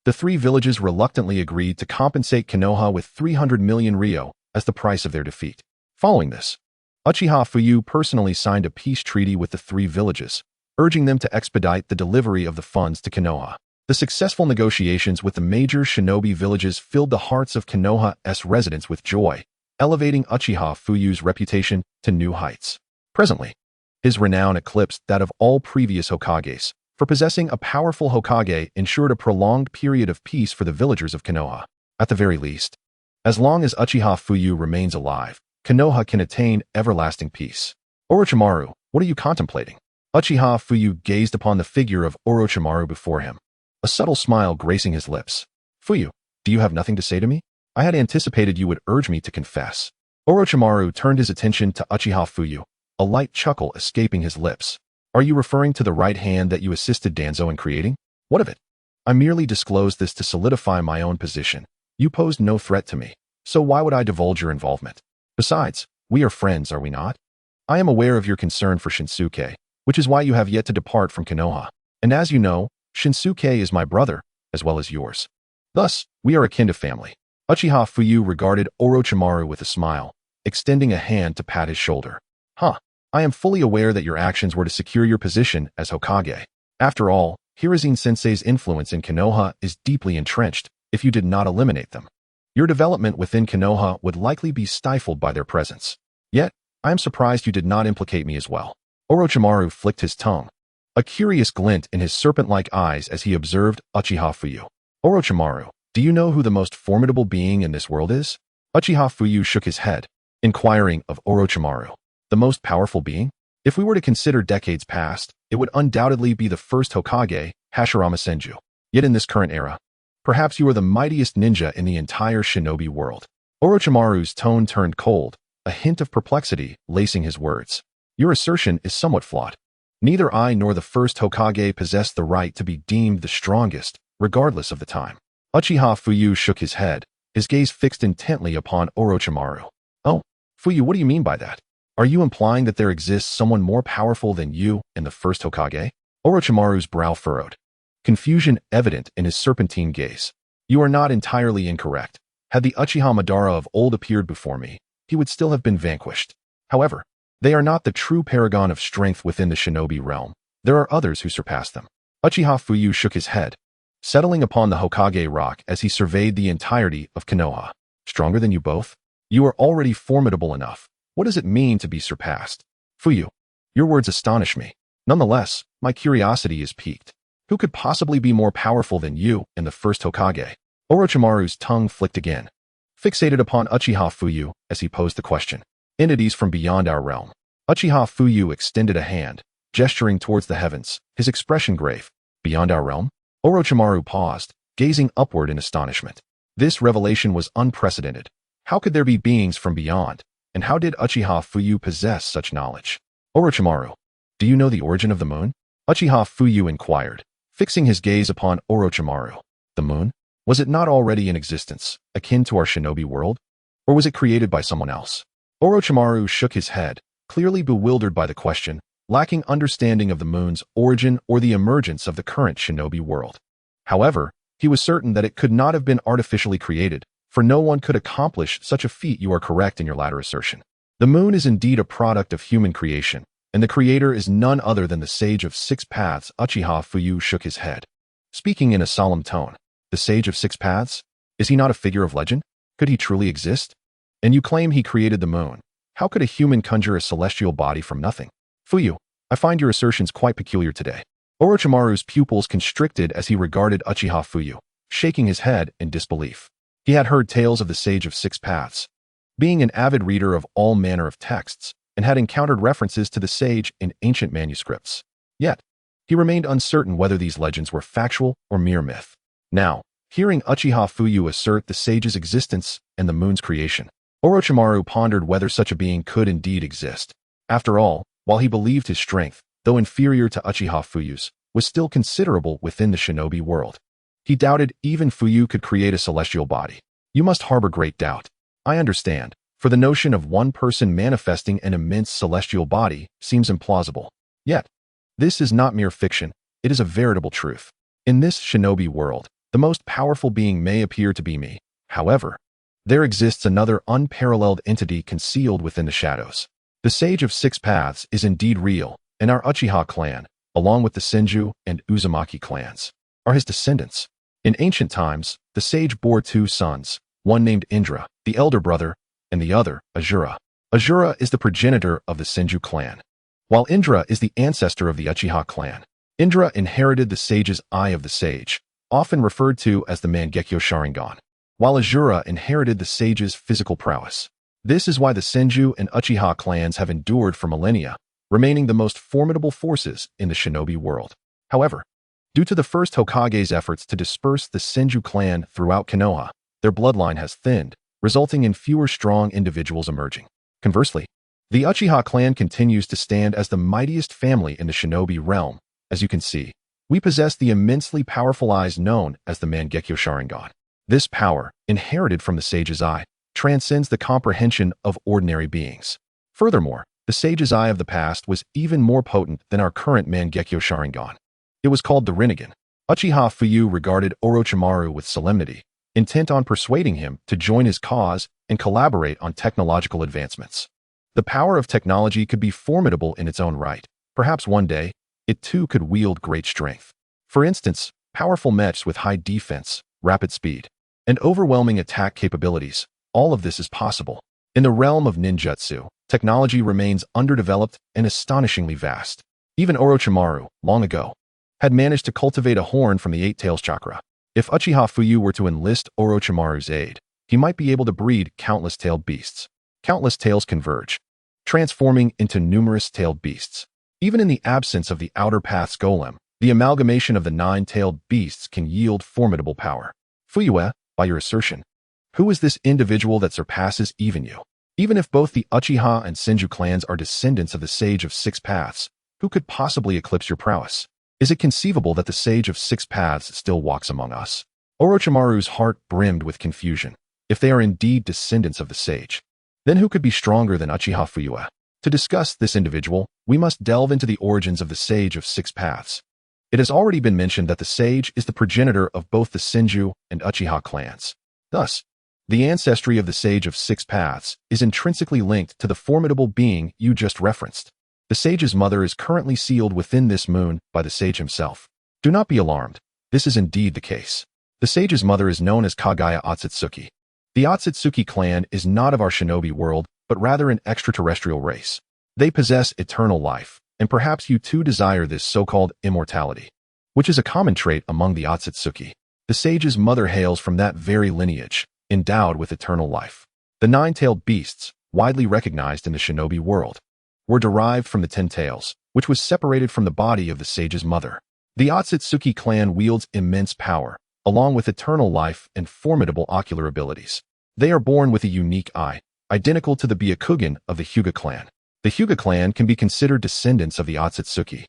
the three villages reluctantly agreed to compensate Konoha with 300 million ryo as the price of their defeat. Following this, Uchiha Fuyu personally signed a peace treaty with the three villages, urging them to expedite the delivery of the funds to Konoha. The successful negotiations with the major shinobi villages filled the hearts of Konoha's residents with joy, elevating Uchiha Fuyu's reputation to new heights. Presently, his renown eclipsed that of all previous Hokages, for possessing a powerful Hokage ensured a prolonged period of peace for the villagers of Konoha. At the very least, as long as Uchiha Fuyu remains alive, Konoha can attain everlasting peace. "Orochimaru, what are you contemplating?" Uchiha Fuyu gazed upon the figure of Orochimaru before him, a subtle smile gracing his lips. "Fuyu, do you have nothing to say to me? I had anticipated you would urge me to confess." Orochimaru turned his attention to Uchiha Fuyu, a light chuckle escaping his lips. "Are you referring to the right hand that you assisted Danzo in creating? What of it?" "I merely disclosed this to solidify my own position. You posed no threat to me, so why would I divulge your involvement? Besides, we are friends, are we not? I am aware of your concern for Shinsuke, which is why you have yet to depart from Konoha. And as you know, Shinsuke is my brother, as well as yours. Thus, we are akin to family." Uchiha Fuyu regarded Orochimaru with a smile, extending a hand to pat his shoulder. I am fully aware that your actions were to secure your position as Hokage. After all, Hiruzen-sensei's influence in Konoha is deeply entrenched if you did not eliminate them. Your development within Konoha would likely be stifled by their presence. Yet, I am surprised you did not implicate me as well. Orochimaru flicked his tongue, a curious glint in his serpent-like eyes as he observed Uchiha Fuyu. Orochimaru, do you know who the most formidable being in this world is? Uchiha Fuyu shook his head, inquiring of Orochimaru. The most powerful being? If we were to consider decades past, it would undoubtedly be the first Hokage, Hashirama Senju. Yet in this current era, perhaps you are the mightiest ninja in the entire shinobi world. Orochimaru's tone turned cold, a hint of perplexity lacing his words. Your assertion is somewhat flawed. Neither I nor the first Hokage possess the right to be deemed the strongest, regardless of the time. Uchiha Fuyu shook his head, his gaze fixed intently upon Orochimaru. Oh, Fuyu, what do you mean by that? Are you implying that there exists someone more powerful than you and the first Hokage? Orochimaru's brow furrowed, confusion evident in his serpentine gaze. You are not entirely incorrect. Had the Uchiha Madara of old appeared before me, he would still have been vanquished. However, they are not the true paragon of strength within the shinobi realm. There are others who surpass them. Uchiha Fuyu shook his head, settling upon the Hokage rock as he surveyed the entirety of Konoha. Stronger than you both? You are already formidable enough. What does it mean to be surpassed? Fuyu, your words astonish me. Nonetheless, my curiosity is piqued. Who could possibly be more powerful than you and the first Hokage? Orochimaru's tongue flicked again, fixated upon Uchiha Fuyu as he posed the question. Entities from beyond our realm. Uchiha Fuyu extended a hand, gesturing towards the heavens, his expression grave. Beyond our realm? Orochimaru paused, gazing upward in astonishment. This revelation was unprecedented. How could there be beings from beyond? And how did Uchiha Fuyu possess such knowledge? Orochimaru, do you know the origin of the moon? Uchiha Fuyu inquired, fixing his gaze upon Orochimaru. The moon? Was it not already in existence, akin to our shinobi world? Or was it created by someone else? Orochimaru shook his head, clearly bewildered by the question, lacking understanding of the moon's origin or the emergence of the current shinobi world. However, he was certain that it could not have been artificially created, for no one could accomplish such a feat. You are correct in your latter assertion. The moon is indeed a product of human creation, and the creator is none other than the Sage of Six Paths. Uchiha Fuyu shook his head, speaking in a solemn tone. The Sage of Six Paths? Is he not a figure of legend? Could he truly exist? And you claim he created the moon. How could a human conjure a celestial body from nothing? Fuyu, I find your assertions quite peculiar today. Orochimaru's pupils constricted as he regarded Uchiha Fuyu, shaking his head in disbelief. He had heard tales of the Sage of Six Paths, being an avid reader of all manner of texts, and had encountered references to the sage in ancient manuscripts. Yet, he remained uncertain whether these legends were factual or mere myth. Now, hearing Uchiha Fuyu assert the sage's existence and the moon's creation, Orochimaru pondered whether such a being could indeed exist. After all, while he believed his strength, though inferior to Uchiha Fuyu's, was still considerable within the shinobi world, he doubted even Fuyu could create a celestial body. You must harbor great doubt. I understand, for the notion of one person manifesting an immense celestial body seems implausible. Yet, this is not mere fiction, it is a veritable truth. In this shinobi world, the most powerful being may appear to be me. However, there exists another unparalleled entity concealed within the shadows. The Sage of Six Paths is indeed real, and our Uchiha clan, along with the Senju and Uzumaki clans, are his descendants. In ancient times, the sage bore two sons, one named Indra, the elder brother, and the other, Azura. Azura is the progenitor of the Senju clan, while Indra is the ancestor of the Uchiha clan. Indra inherited the sage's Eye of the Sage, often referred to as the Mangekyo Sharingan, while Azura inherited the sage's physical prowess. This is why the Senju and Uchiha clans have endured for millennia, remaining the most formidable forces in the shinobi world. However, due to the first Hokage's efforts to disperse the Senju clan throughout Konoha, their bloodline has thinned, resulting in fewer strong individuals emerging. Conversely, the Uchiha clan continues to stand as the mightiest family in the shinobi realm. As you can see, we possess the immensely powerful eyes known as the Mangekyo Sharingan. This power, inherited from the sage's eye, transcends the comprehension of ordinary beings. Furthermore, the sage's eye of the past was even more potent than our current Mangekyo Sharingan. It was called the Rinnegan. Uchiha Fuyu regarded Orochimaru with solemnity, intent on persuading him to join his cause and collaborate on technological advancements. The power of technology could be formidable in its own right. Perhaps one day, it too could wield great strength. For instance, powerful mechs with high defense, rapid speed, and overwhelming attack capabilities. All of this is possible. In the realm of ninjutsu, technology remains underdeveloped and astonishingly vast. Even Orochimaru, long ago, had managed to cultivate a horn from the Eight Tails chakra. If Uchiha Fuyu were to enlist Orochimaru's aid, he might be able to breed countless tailed beasts. Countless tails converge, transforming into numerous tailed beasts. Even in the absence of the Outer Path's golem, the amalgamation of the 9-tailed beasts can yield formidable power. Fuyue, by your assertion, who is this individual that surpasses even you? Even if both the Uchiha and Senju clans are descendants of the Sage of Six Paths, who could possibly eclipse your prowess? Is it conceivable that the Sage of Six Paths still walks among us? Orochimaru's heart brimmed with confusion. If they are indeed descendants of the Sage, then who could be stronger than Uchiha Fuyu? To discuss this individual, we must delve into the origins of the Sage of Six Paths. It has already been mentioned that the Sage is the progenitor of both the Senju and Uchiha clans. Thus, the ancestry of the Sage of Six Paths is intrinsically linked to the formidable being you just referenced. The Sage's mother is currently sealed within this moon by the Sage himself. Do not be alarmed. This is indeed the case. The Sage's mother is known as Kagaya Otsutsuki. The Otsutsuki clan is not of our shinobi world, but rather an extraterrestrial race. They possess eternal life, and perhaps you too desire this so-called immortality, which is a common trait among the Otsutsuki. The Sage's mother hails from that very lineage, endowed with eternal life. The 9-tailed beasts, widely recognized in the shinobi world, were derived from the 10 tails, which was separated from the body of the Sage's mother. The Otsutsuki clan wields immense power, along with eternal life and formidable ocular abilities. They are born with a unique eye, identical to the Byakugan of the Hyuga clan. The Hyuga clan can be considered descendants of the Otsutsuki,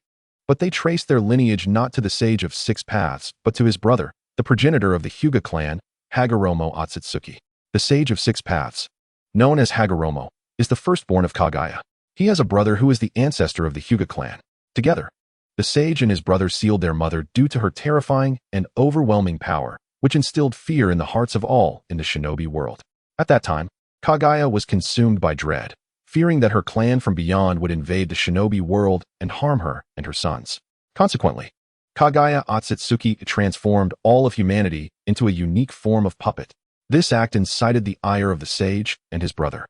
but they trace their lineage not to the Sage of Six Paths, but to his brother, the progenitor of the Hyuga clan, Hagoromo Otsutsuki. The Sage of Six Paths, known as Hagoromo, is the firstborn of Kagaya. He has a brother who is the ancestor of the Hyuga clan. Together, the sage and his brother sealed their mother due to her terrifying and overwhelming power, which instilled fear in the hearts of all in the shinobi world. At that time, Kagaya was consumed by dread, fearing that her clan from beyond would invade the shinobi world and harm her and her sons. Consequently, Kagaya Otsutsuki transformed all of humanity into a unique form of puppet. This act incited the ire of the sage and his brother,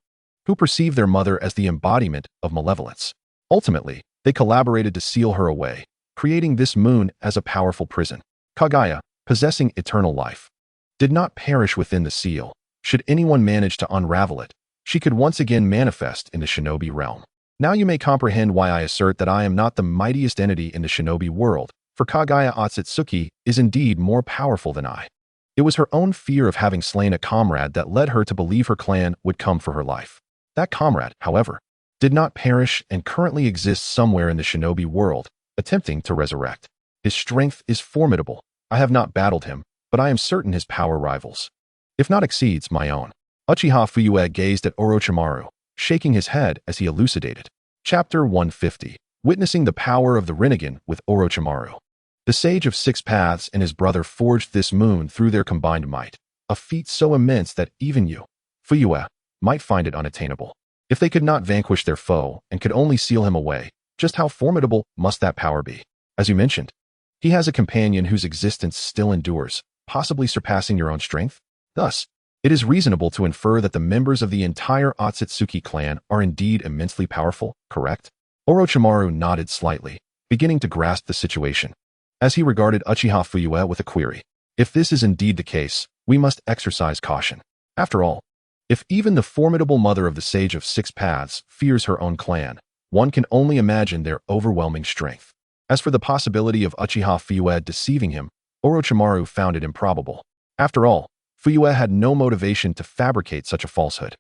who perceived their mother as the embodiment of malevolence. Ultimately, they collaborated to seal her away, creating this moon as a powerful prison. Kagaya, possessing eternal life, did not perish within the seal. Should anyone manage to unravel it, she could once again manifest in the shinobi realm. Now you may comprehend why I assert that I am not the mightiest entity in the shinobi world, for Kagaya Otsutsuki is indeed more powerful than I. It was her own fear of having slain a comrade that led her to believe her clan would come for her life. That comrade, however, did not perish and currently exists somewhere in the shinobi world, attempting to resurrect. His strength is formidable. I have not battled him, but I am certain his power rivals, if not exceeds, my own. Uchiha Fuyu gazed at Orochimaru, shaking his head as he elucidated. Chapter 150. Witnessing the power of the Rinnegan with Orochimaru. The Sage of Six Paths and his brother forged this moon through their combined might, a feat so immense that even you, Fuyu, might find it unattainable. If they could not vanquish their foe and could only seal him away, just how formidable must that power be? As you mentioned, he has a companion whose existence still endures, possibly surpassing your own strength. Thus, it is reasonable to infer that the members of the entire Otsutsuki clan are indeed immensely powerful, correct? Orochimaru nodded slightly, beginning to grasp the situation, as he regarded Uchiha Fuyu with a query. If this is indeed the case, we must exercise caution. After all, if even the formidable mother of the Sage of Six Paths fears her own clan, one can only imagine their overwhelming strength. As for the possibility of Uchiha Fuyu deceiving him, Orochimaru found it improbable. After all, Fuyu had no motivation to fabricate such a falsehood.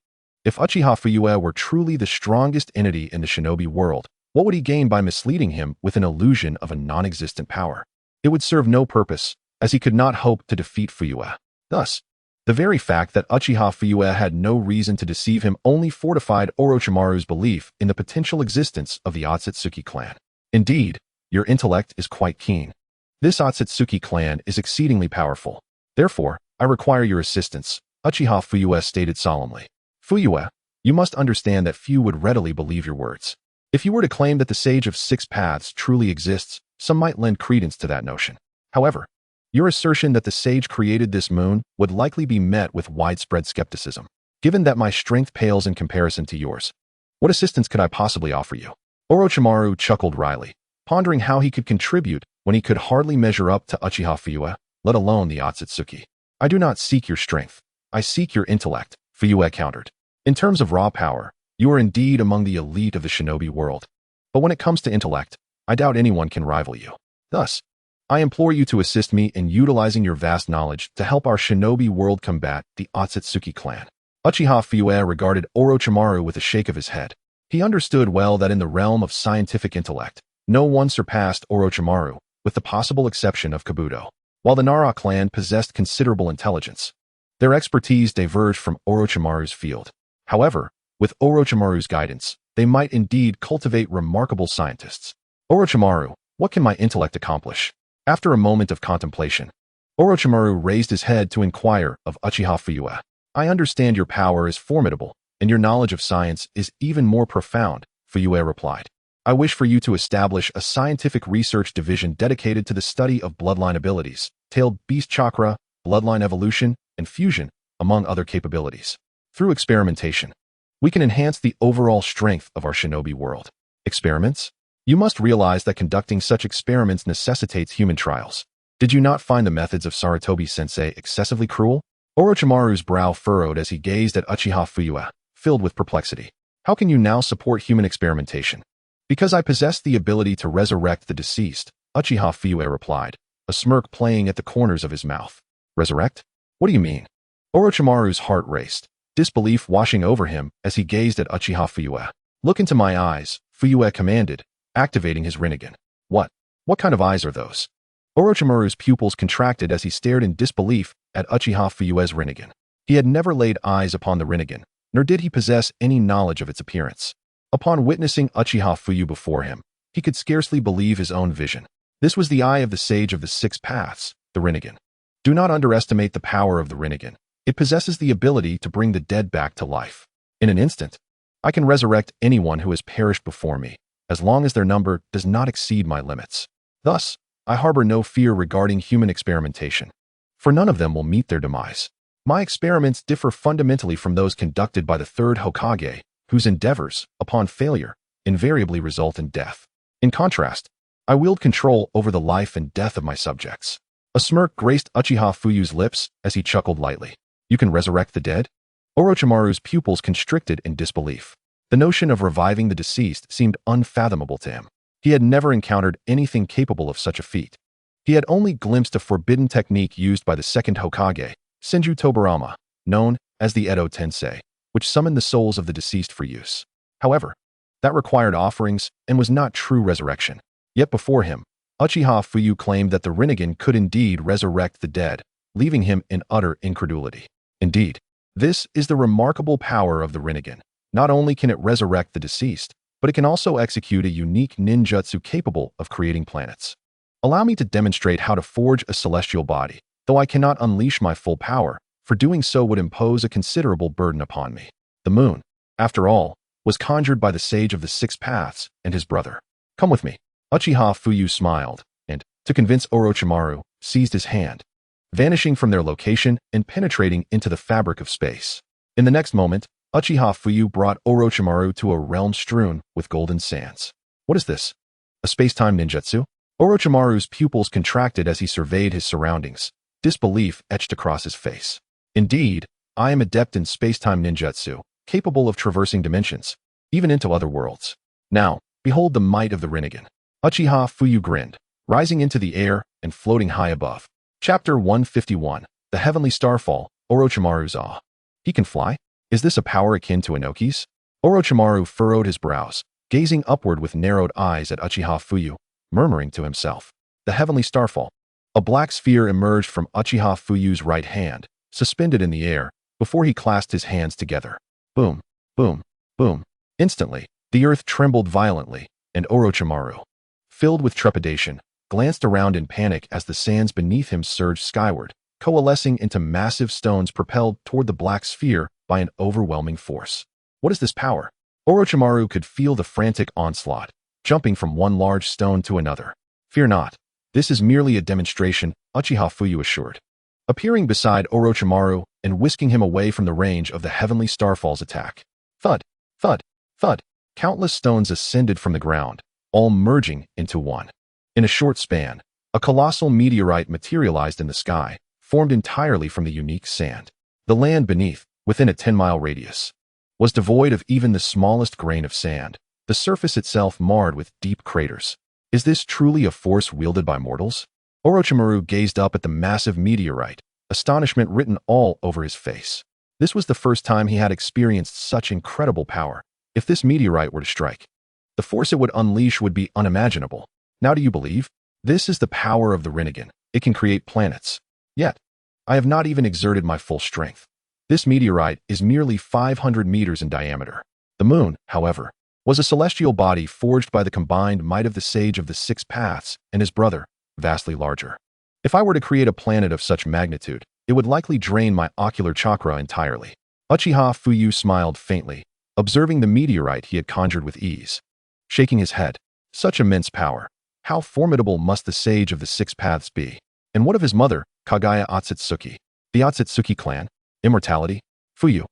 If Uchiha Fuyu were truly the strongest entity in the shinobi world, what would he gain by misleading him with an illusion of a non-existent power? It would serve no purpose, as he could not hope to defeat Fuyu. Thus, the very fact that Uchiha Fuyu had no reason to deceive him only fortified Orochimaru's belief in the potential existence of the Otsutsuki clan. Indeed, your intellect is quite keen. This Otsutsuki clan is exceedingly powerful. Therefore, I require your assistance, Uchiha Fuyu stated solemnly. Fuyu, you must understand that few would readily believe your words. If you were to claim that the Sage of Six Paths truly exists, some might lend credence to that notion. However, your assertion that the sage created this moon would likely be met with widespread skepticism. Given that my strength pales in comparison to yours, what assistance could I possibly offer you? Orochimaru chuckled wryly, pondering how he could contribute when he could hardly measure up to Uchiha Fuyu, let alone the Otsutsuki. I do not seek your strength. I seek your intellect, Fuyu countered. In terms of raw power, you are indeed among the elite of the shinobi world. But when it comes to intellect, I doubt anyone can rival you. Thus, I implore you to assist me in utilizing your vast knowledge to help our shinobi world combat the Otsutsuki clan. Uchiha Fuyu regarded Orochimaru with a shake of his head. He understood well that in the realm of scientific intellect, no one surpassed Orochimaru, with the possible exception of Kabuto. While the Nara clan possessed considerable intelligence, their expertise diverged from Orochimaru's field. However, with Orochimaru's guidance, they might indeed cultivate remarkable scientists. Orochimaru, what can my intellect accomplish? After a moment of contemplation, Orochimaru raised his head to inquire of Uchiha Fuyu. I understand your power is formidable, and your knowledge of science is even more profound, Fuyu replied. I wish for you to establish a scientific research division dedicated to the study of bloodline abilities, tailed beast chakra, bloodline evolution, and fusion, among other capabilities. Through experimentation, we can enhance the overall strength of our shinobi world. Experiments? You must realize that conducting such experiments necessitates human trials. Did you not find the methods of Sarutobi-sensei excessively cruel? Orochimaru's brow furrowed as he gazed at Uchiha Fuyu, filled with perplexity. How can you now support human experimentation? Because I possess the ability to resurrect the deceased, Uchiha Fuyu replied, a smirk playing at the corners of his mouth. Resurrect? What do you mean? Orochimaru's heart raced, disbelief washing over him as he gazed at Uchiha Fuyu. Look into my eyes, Fuyu commanded, activating his Rinnegan. What? What kind of eyes are those? Orochimaru's pupils contracted as he stared in disbelief at Uchiha Fuyu's Rinnegan. He had never laid eyes upon the Rinnegan, nor did he possess any knowledge of its appearance. Upon witnessing Uchiha Fuyu before him, he could scarcely believe his own vision. This was the eye of the sage of the six paths, the Rinnegan. Do not underestimate the power of the Rinnegan. It possesses the ability to bring the dead back to life. In an instant, I can resurrect anyone who has perished before me, as long as their number does not exceed my limits. Thus, I harbor no fear regarding human experimentation, for none of them will meet their demise. My experiments differ fundamentally from those conducted by the Third Hokage, whose endeavors, upon failure, invariably result in death. In contrast, I wield control over the life and death of my subjects. A smirk graced Uchiha Fuyu's lips as he chuckled lightly. You can resurrect the dead? Orochimaru's pupils constricted in disbelief. The notion of reviving the deceased seemed unfathomable to him. He had never encountered anything capable of such a feat. He had only glimpsed a forbidden technique used by the second Hokage, Senju Tobarama, known as the Edo Tensei, which summoned the souls of the deceased for use. However, that required offerings and was not true resurrection. Yet before him, Uchiha Fuyu claimed that the Rinnegan could indeed resurrect the dead, leaving him in utter incredulity. Indeed, this is the remarkable power of the Rinnegan. Not only can it resurrect the deceased, but it can also execute a unique ninjutsu capable of creating planets. Allow me to demonstrate how to forge a celestial body, though I cannot unleash my full power, for doing so would impose a considerable burden upon me. The moon, after all, was conjured by the sage of the six paths and his brother. Come with me. Uchiha Fuyu smiled, and, to convince Orochimaru, seized his hand, vanishing from their location and penetrating into the fabric of space. In the next moment, Uchiha Fuyu brought Orochimaru to a realm strewn with golden sands. What is this? A space-time ninjutsu? Orochimaru's pupils contracted as he surveyed his surroundings, disbelief etched across his face. Indeed, I am adept in space-time ninjutsu, capable of traversing dimensions, even into other worlds. Now, behold the might of the Rinnegan. Uchiha Fuyu grinned, rising into the air and floating high above. Chapter 151, The Heavenly Starfall, Orochimaru's Awe. He can fly? Is this a power akin to Inoki's? Orochimaru furrowed his brows, gazing upward with narrowed eyes at Uchiha Fuyu, murmuring to himself. The Heavenly Starfall. A black sphere emerged from Uchiha Fuyu's right hand, suspended in the air, before he clasped his hands together. Boom, boom, boom. Instantly, the earth trembled violently, and Orochimaru, filled with trepidation, glanced around in panic as the sands beneath him surged skyward, coalescing into massive stones propelled toward the black sphere by an overwhelming force. What is this power? Orochimaru could feel the frantic onslaught, jumping from one large stone to another. Fear not. This is merely a demonstration, Uchiha Fuyu assured. Appearing beside Orochimaru and whisking him away from the range of the heavenly starfall's attack. Thud, thud, thud. Countless stones ascended from the ground, all merging into one. In a short span, a colossal meteorite materialized in the sky, formed entirely from the unique sand. The land beneath, within a 10-mile radius, was devoid of even the smallest grain of sand, the surface itself marred with deep craters. Is this truly a force wielded by mortals? Orochimaru gazed up at the massive meteorite, astonishment written all over his face. This was the first time he had experienced such incredible power. If this meteorite were to strike, the force it would unleash would be unimaginable. Now do you believe? This is the power of the Rinnegan. It can create planets. Yet, I have not even exerted my full strength. This meteorite is merely 500 meters in diameter. The moon, however, was a celestial body forged by the combined might of the Sage of the Six Paths and his brother, vastly larger. If I were to create a planet of such magnitude, it would likely drain my ocular chakra entirely. Uchiha Fuyu smiled faintly, observing the meteorite he had conjured with ease. Shaking his head, such immense power. How formidable must the Sage of the Six Paths be? And what of his mother, Kagaya Otsutsuki? The Otsutsuki clan? Immortality? Fuyu.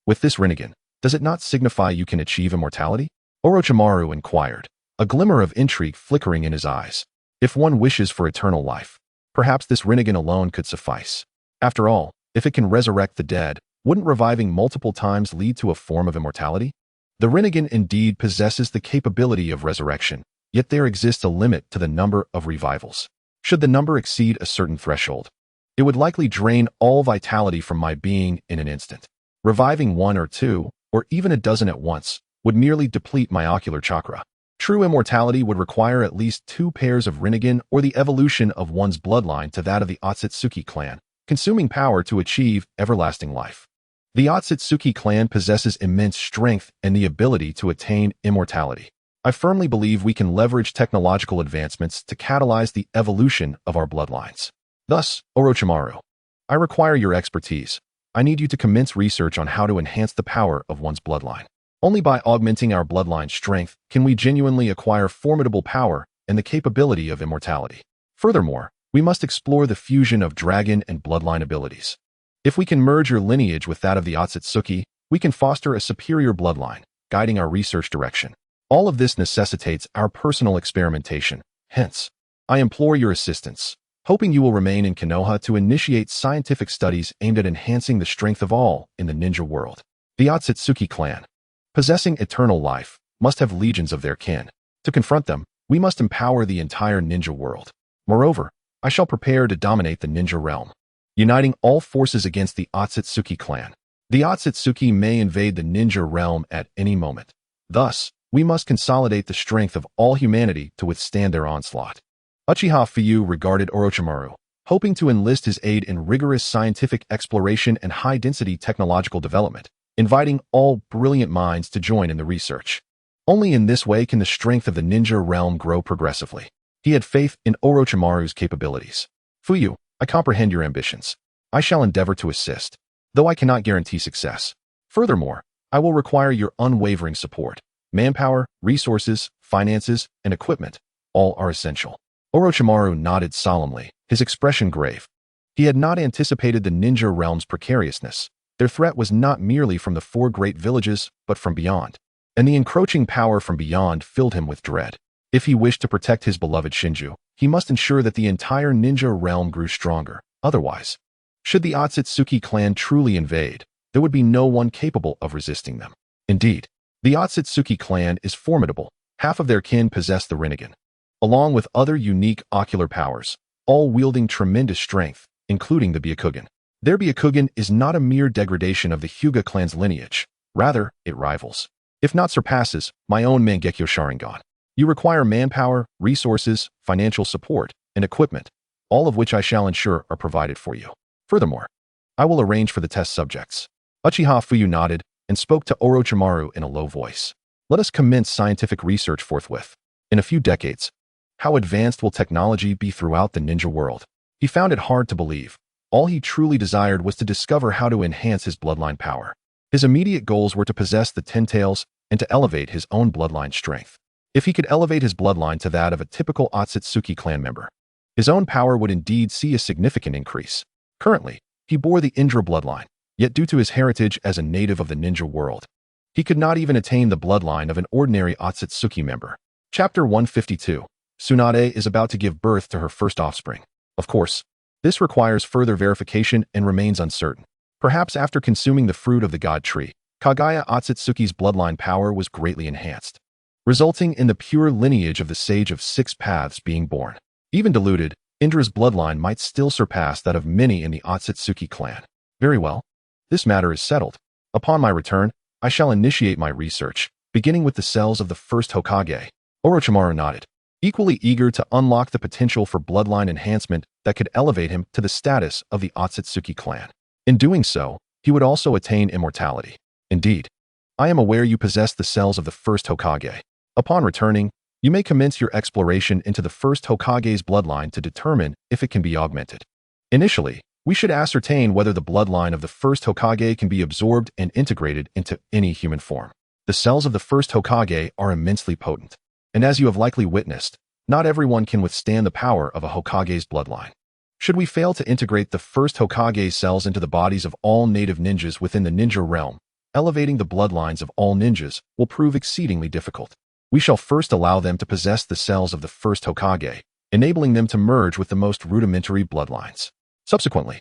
With this Rinnegan, does it not signify you can achieve immortality? Orochimaru inquired, a glimmer of intrigue flickering in his eyes. If one wishes for eternal life, perhaps this Rinnegan alone could suffice. After all, if it can resurrect the dead, wouldn't reviving multiple times lead to a form of immortality? The Rinnegan indeed possesses the capability of resurrection, yet there exists a limit to the number of revivals. Should the number exceed a certain threshold, it would likely drain all vitality from my being in an instant. Reviving one or two, or even a dozen at once, would merely deplete my ocular chakra. True immortality would require at least 2 pairs of Rinnegan or the evolution of one's bloodline to that of the Otsutsuki clan, consuming power to achieve everlasting life. The Otsutsuki clan possesses immense strength and the ability to attain immortality. I firmly believe we can leverage technological advancements to catalyze the evolution of our bloodlines. Thus, Orochimaru, I require your expertise. I need you to commence research on how to enhance the power of one's bloodline. Only by augmenting our bloodline strength can we genuinely acquire formidable power and the capability of immortality. Furthermore, we must explore the fusion of dragon and bloodline abilities. If we can merge your lineage with that of the Otsutsuki, we can foster a superior bloodline, guiding our research direction. All of this necessitates our personal experimentation. Hence, I implore your assistance, hoping you will remain in Konoha to initiate scientific studies aimed at enhancing the strength of all in the ninja world. The Otsutsuki clan, possessing eternal life, must have legions of their kin. To confront them, we must empower the entire ninja world. Moreover, I shall prepare to dominate the ninja realm, uniting all forces against the Otsutsuki clan. The Otsutsuki may invade the ninja realm at any moment. Thus, we must consolidate the strength of all humanity to withstand their onslaught. Uchiha Fuyu regarded Orochimaru, hoping to enlist his aid in rigorous scientific exploration and high-density technological development, inviting all brilliant minds to join in the research. Only in this way can the strength of the ninja realm grow progressively. He had faith in Orochimaru's capabilities. Fuyu, I comprehend your ambitions. I shall endeavor to assist, though I cannot guarantee success. Furthermore, I will require your unwavering support. Manpower, resources, finances, and equipment, all are essential. Orochimaru nodded solemnly, his expression grave. He had not anticipated the ninja realm's precariousness. Their threat was not merely from the 4 great villages, but from beyond. And the encroaching power from beyond filled him with dread. If he wished to protect his beloved Shinju, he must ensure that the entire ninja realm grew stronger. Otherwise, should the Otsutsuki clan truly invade, there would be no one capable of resisting them. Indeed, the Otsutsuki clan is formidable. Half of their kin possess the Rinnegan, along with other unique ocular powers, all wielding tremendous strength, including the Byakugan. Their Byakugan is not a mere degradation of the Hyuga clan's lineage. Rather, it rivals, if not surpasses, my own Mangekyo Sharingan. You require manpower, resources, financial support, and equipment, all of which I shall ensure are provided for you. Furthermore, I will arrange for the test subjects. Uchiha Fuyu nodded and spoke to Orochimaru in a low voice. Let us commence scientific research forthwith. In a few decades, how advanced will technology be throughout the ninja world? He found it hard to believe. All he truly desired was to discover how to enhance his bloodline power. His immediate goals were to possess the 10 tails and to elevate his own bloodline strength. If he could elevate his bloodline to that of a typical Otsutsuki clan member, his own power would indeed see a significant increase. Currently, he bore the Indra bloodline, yet due to his heritage as a native of the ninja world, he could not even attain the bloodline of an ordinary Otsutsuki member. Chapter 152. Tsunade is about to give birth to her first offspring. Of course, this requires further verification and remains uncertain. Perhaps after consuming the fruit of the god tree, Kagaya Otsutsuki's bloodline power was greatly enhanced, resulting in the pure lineage of the Sage of Six Paths being born. Even diluted, Indra's bloodline might still surpass that of many in the Otsutsuki clan. Very well. This matter is settled. Upon my return, I shall initiate my research, beginning with the cells of the first Hokage. Orochimaru nodded, equally eager to unlock the potential for bloodline enhancement that could elevate him to the status of the Otsutsuki clan. In doing so, he would also attain immortality. Indeed, I am aware you possess the cells of the first Hokage. Upon returning, you may commence your exploration into the first Hokage's bloodline to determine if it can be augmented. Initially, we should ascertain whether the bloodline of the first Hokage can be absorbed and integrated into any human form. The cells of the first Hokage are immensely potent, and as you have likely witnessed, not everyone can withstand the power of a Hokage's bloodline. Should we fail to integrate the first Hokage's cells into the bodies of all native ninjas within the ninja realm, elevating the bloodlines of all ninjas will prove exceedingly difficult. We shall first allow them to possess the cells of the first Hokage, enabling them to merge with the most rudimentary bloodlines. Subsequently,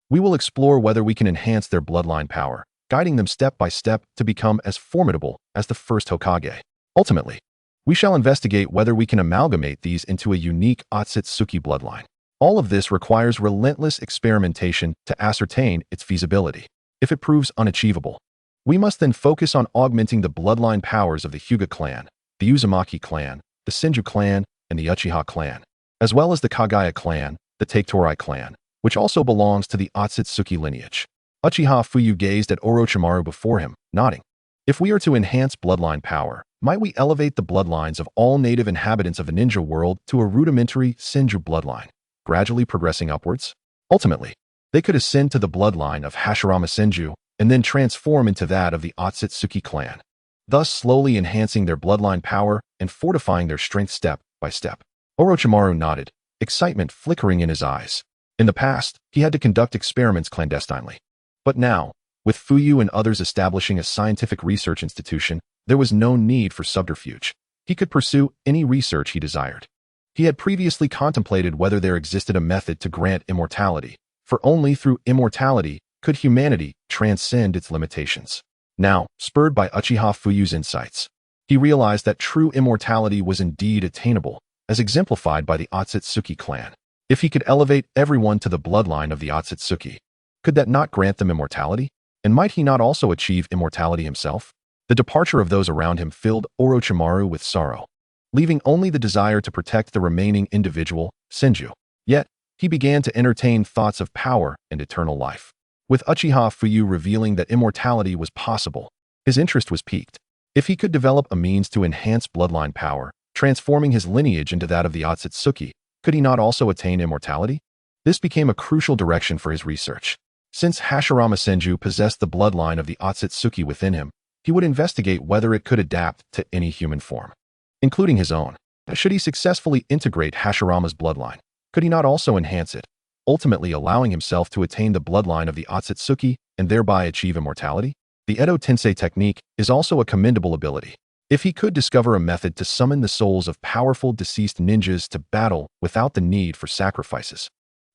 we will explore whether we can enhance their bloodline power, guiding them step by step to become as formidable as the first Hokage. Ultimately, we shall investigate whether we can amalgamate these into a unique Otsutsuki bloodline. All of this requires relentless experimentation to ascertain its feasibility. If it proves unachievable, we must then focus on augmenting the bloodline powers of the Hyuga clan, the Uzumaki clan, the Senju clan, and the Uchiha clan, as well as the Kagaya clan, the Taketori clan, which also belongs to the Otsutsuki lineage. Uchiha Fuyu gazed at Orochimaru before him, nodding. If we are to enhance bloodline power, might we elevate the bloodlines of all native inhabitants of the ninja world to a rudimentary Senju bloodline, gradually progressing upwards? Ultimately, they could ascend to the bloodline of Hashirama Senju and then transform into that of the Otsutsuki clan, thus slowly enhancing their bloodline power and fortifying their strength step by step. Orochimaru nodded, excitement flickering in his eyes. In the past, he had to conduct experiments clandestinely. But now, with Fuyu and others establishing a scientific research institution, there was no need for subterfuge. He could pursue any research he desired. He had previously contemplated whether there existed a method to grant immortality, for only through immortality could humanity transcend its limitations. Now, spurred by Uchiha Fuyu's insights, he realized that true immortality was indeed attainable, as exemplified by the Otsutsuki clan. If he could elevate everyone to the bloodline of the Otsutsuki, could that not grant them immortality? And might he not also achieve immortality himself? The departure of those around him filled Orochimaru with sorrow, leaving only the desire to protect the remaining individual, Senju. Yet, he began to entertain thoughts of power and eternal life. With Uchiha Fuyu revealing that immortality was possible, his interest was piqued. If he could develop a means to enhance bloodline power, transforming his lineage into that of the Otsutsuki, could he not also attain immortality? This became a crucial direction for his research. Since Hashirama Senju possessed the bloodline of the Otsutsuki within him, he would investigate whether it could adapt to any human form, including his own. Should he successfully integrate Hashirama's bloodline, could he not also enhance it, ultimately allowing himself to attain the bloodline of the Otsutsuki and thereby achieve immortality? The Edo Tensei technique is also a commendable ability. If he could discover a method to summon the souls of powerful deceased ninjas to battle without the need for sacrifices,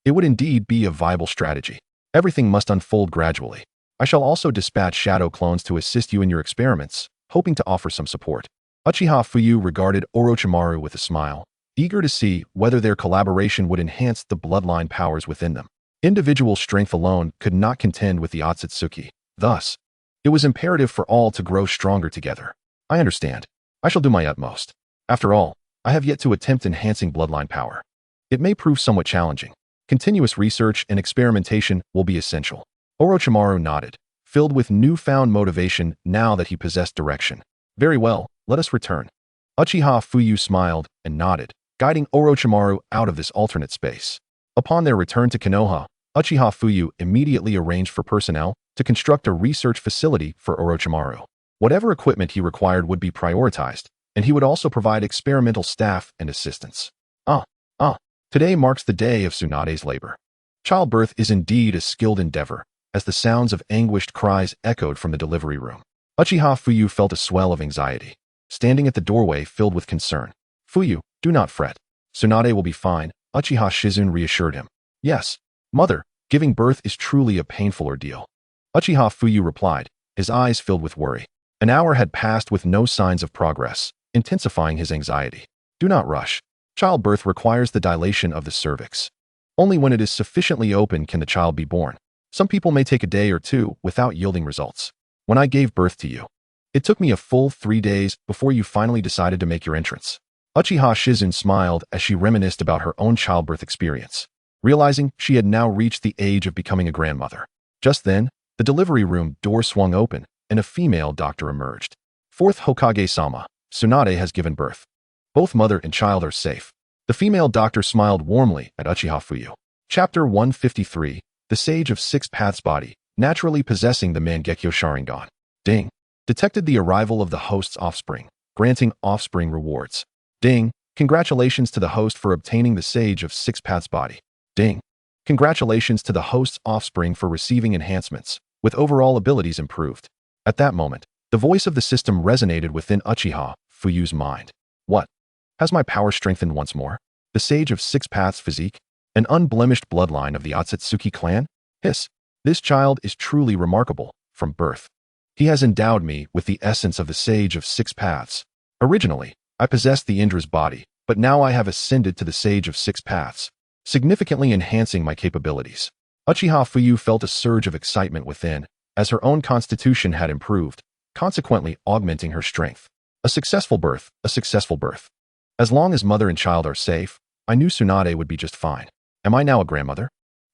it would indeed be a viable strategy. Everything must unfold gradually. I shall also dispatch shadow clones to assist you in your experiments, hoping to offer some support. Uchiha Fuyu regarded Orochimaru with a smile, eager to see whether their collaboration would enhance the bloodline powers within them. Individual strength alone could not contend with the Otsutsuki. Thus, it was imperative for all to grow stronger together. I understand. I shall do my utmost. After all, I have yet to attempt enhancing bloodline power. It may prove somewhat challenging. Continuous research and experimentation will be essential. Orochimaru nodded, filled with newfound motivation now that he possessed direction. Very well, let us return. Uchiha Fuyu smiled and nodded, guiding Orochimaru out of this alternate space. Upon their return to Konoha, Uchiha Fuyu immediately arranged for personnel to construct a research facility for Orochimaru. Whatever equipment he required would be prioritized, and he would also provide experimental staff and assistance. Today marks the day of Tsunade's labor. Childbirth is indeed a skilled endeavor, as the sounds of anguished cries echoed from the delivery room. Uchiha Fuyu felt a swell of anxiety, standing at the doorway filled with concern. Fuyu, do not fret. Tsunade will be fine, Uchiha Shizune reassured him. Yes, mother, giving birth is truly a painful ordeal. Uchiha Fuyu replied, his eyes filled with worry. An hour had passed with no signs of progress, intensifying his anxiety. Do not rush. Childbirth requires the dilation of the cervix. Only when it is sufficiently open can the child be born. Some people may take a day or two without yielding results. When I gave birth to you, it took me a full 3 days before you finally decided to make your entrance. Uchiha Shizune smiled as she reminisced about her own childbirth experience, realizing she had now reached the age of becoming a grandmother. Just then, the delivery room door swung open and a female doctor emerged. Fourth Hokage-sama, Tsunade has given birth. Both mother and child are safe. The female doctor smiled warmly at Uchiha Fuyu. Chapter 153, The Sage of Six Paths Body, naturally possessing the Mangekyo Sharingan. Ding. Detected the arrival of the host's offspring, granting offspring rewards. Ding. Congratulations to the host for obtaining the Sage of Six Paths Body. Ding. Congratulations to the host's offspring for receiving enhancements, with overall abilities improved. At that moment, the voice of the system resonated within Uchiha Fuyu's mind. What? Has my power strengthened once more? The Sage of Six Paths physique? An unblemished bloodline of the Otsutsuki clan? Hiss. This child is truly remarkable, from birth. He has endowed me with the essence of the Sage of Six Paths. Originally, I possessed the Indra's body, but now I have ascended to the Sage of Six Paths, significantly enhancing my capabilities. Uchiha Fuyu felt a surge of excitement within, as her own constitution had improved, consequently augmenting her strength. A successful birth, a successful birth. As long as mother and child are safe, I knew Tsunade would be just fine. Am I now a grandmother?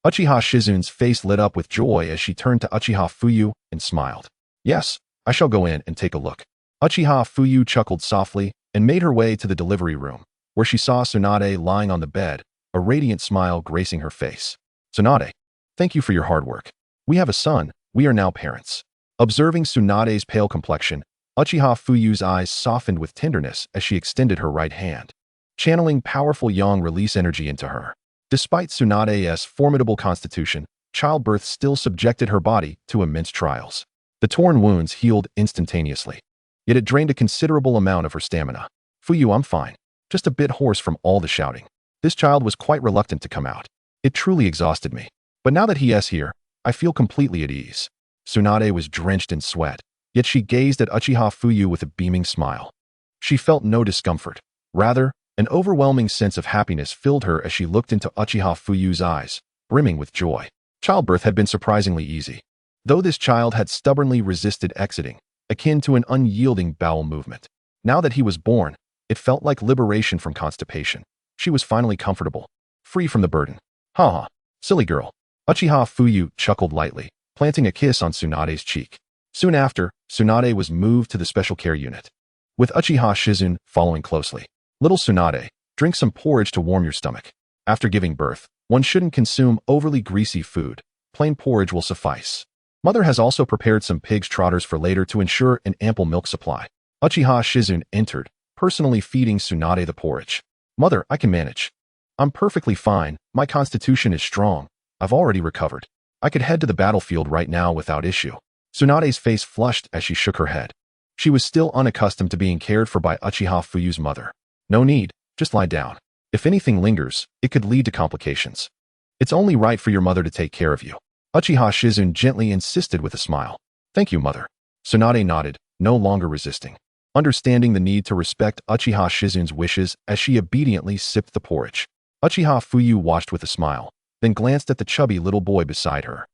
Uchiha Shizune's face lit up with joy as she turned to Uchiha Fuyu and smiled. Yes, I shall go in and take a look. Uchiha Fuyu chuckled softly and made her way to the delivery room, where she saw Tsunade lying on the bed, a radiant smile gracing her face. Tsunade, thank you for your hard work. We have a son, we are now parents. Observing Tsunade's pale complexion, Uchiha Fuyu's eyes softened with tenderness as she extended her right hand, channeling powerful yang release energy into her. Despite Tsunade's formidable constitution, childbirth still subjected her body to immense trials. The torn wounds healed instantaneously, yet it drained a considerable amount of her stamina. Fuyu, I'm fine. Just a bit hoarse from all the shouting. This child was quite reluctant to come out. It truly exhausted me. But now that he is here, I feel completely at ease. Tsunade was drenched in sweat, yet she gazed at Uchiha Fuyu with a beaming smile. She felt no discomfort. Rather, an overwhelming sense of happiness filled her as she looked into Uchiha Fuyu's eyes, brimming with joy. Childbirth had been surprisingly easy, though this child had stubbornly resisted exiting, akin to an unyielding bowel movement. Now that he was born, it felt like liberation from constipation. She was finally comfortable, free from the burden. Ha ha, silly girl. Uchiha Fuyu chuckled lightly, planting a kiss on Tsunade's cheek. Soon after, Tsunade was moved to the special care unit, with Uchiha Shizune following closely. Little Tsunade, drink some porridge to warm your stomach. After giving birth, one shouldn't consume overly greasy food. Plain porridge will suffice. Mother has also prepared some pig's trotters for later to ensure an ample milk supply. Uchiha Shizune entered, personally feeding Tsunade the porridge. Mother, I can manage. I'm perfectly fine. My constitution is strong. I've already recovered. I could head to the battlefield right now without issue. Tsunade's face flushed as she shook her head. She was still unaccustomed to being cared for by Uchiha Fuyu's mother. No need, just lie down. If anything lingers, it could lead to complications. It's only right for your mother to take care of you. Uchiha Shizune gently insisted with a smile. Thank you, mother. Tsunade nodded, no longer resisting, understanding the need to respect Uchiha Shizune's wishes as she obediently sipped the porridge. Uchiha Fuyu watched with a smile, then glanced at the chubby little boy beside her.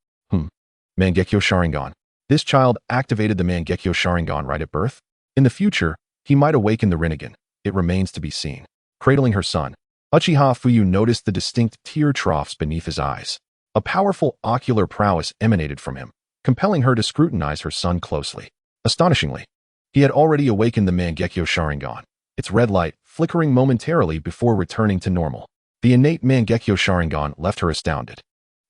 Mangekyo Sharingan. This child activated the Mangekyo Sharingan right at birth? In the future, he might awaken the Rinnegan. It remains to be seen. Cradling her son, Uchiha Fuyu noticed the distinct tear troughs beneath his eyes. A powerful ocular prowess emanated from him, compelling her to scrutinize her son closely. Astonishingly, he had already awakened the Mangekyo Sharingan, its red light flickering momentarily before returning to normal. The innate Mangekyo Sharingan left her astounded.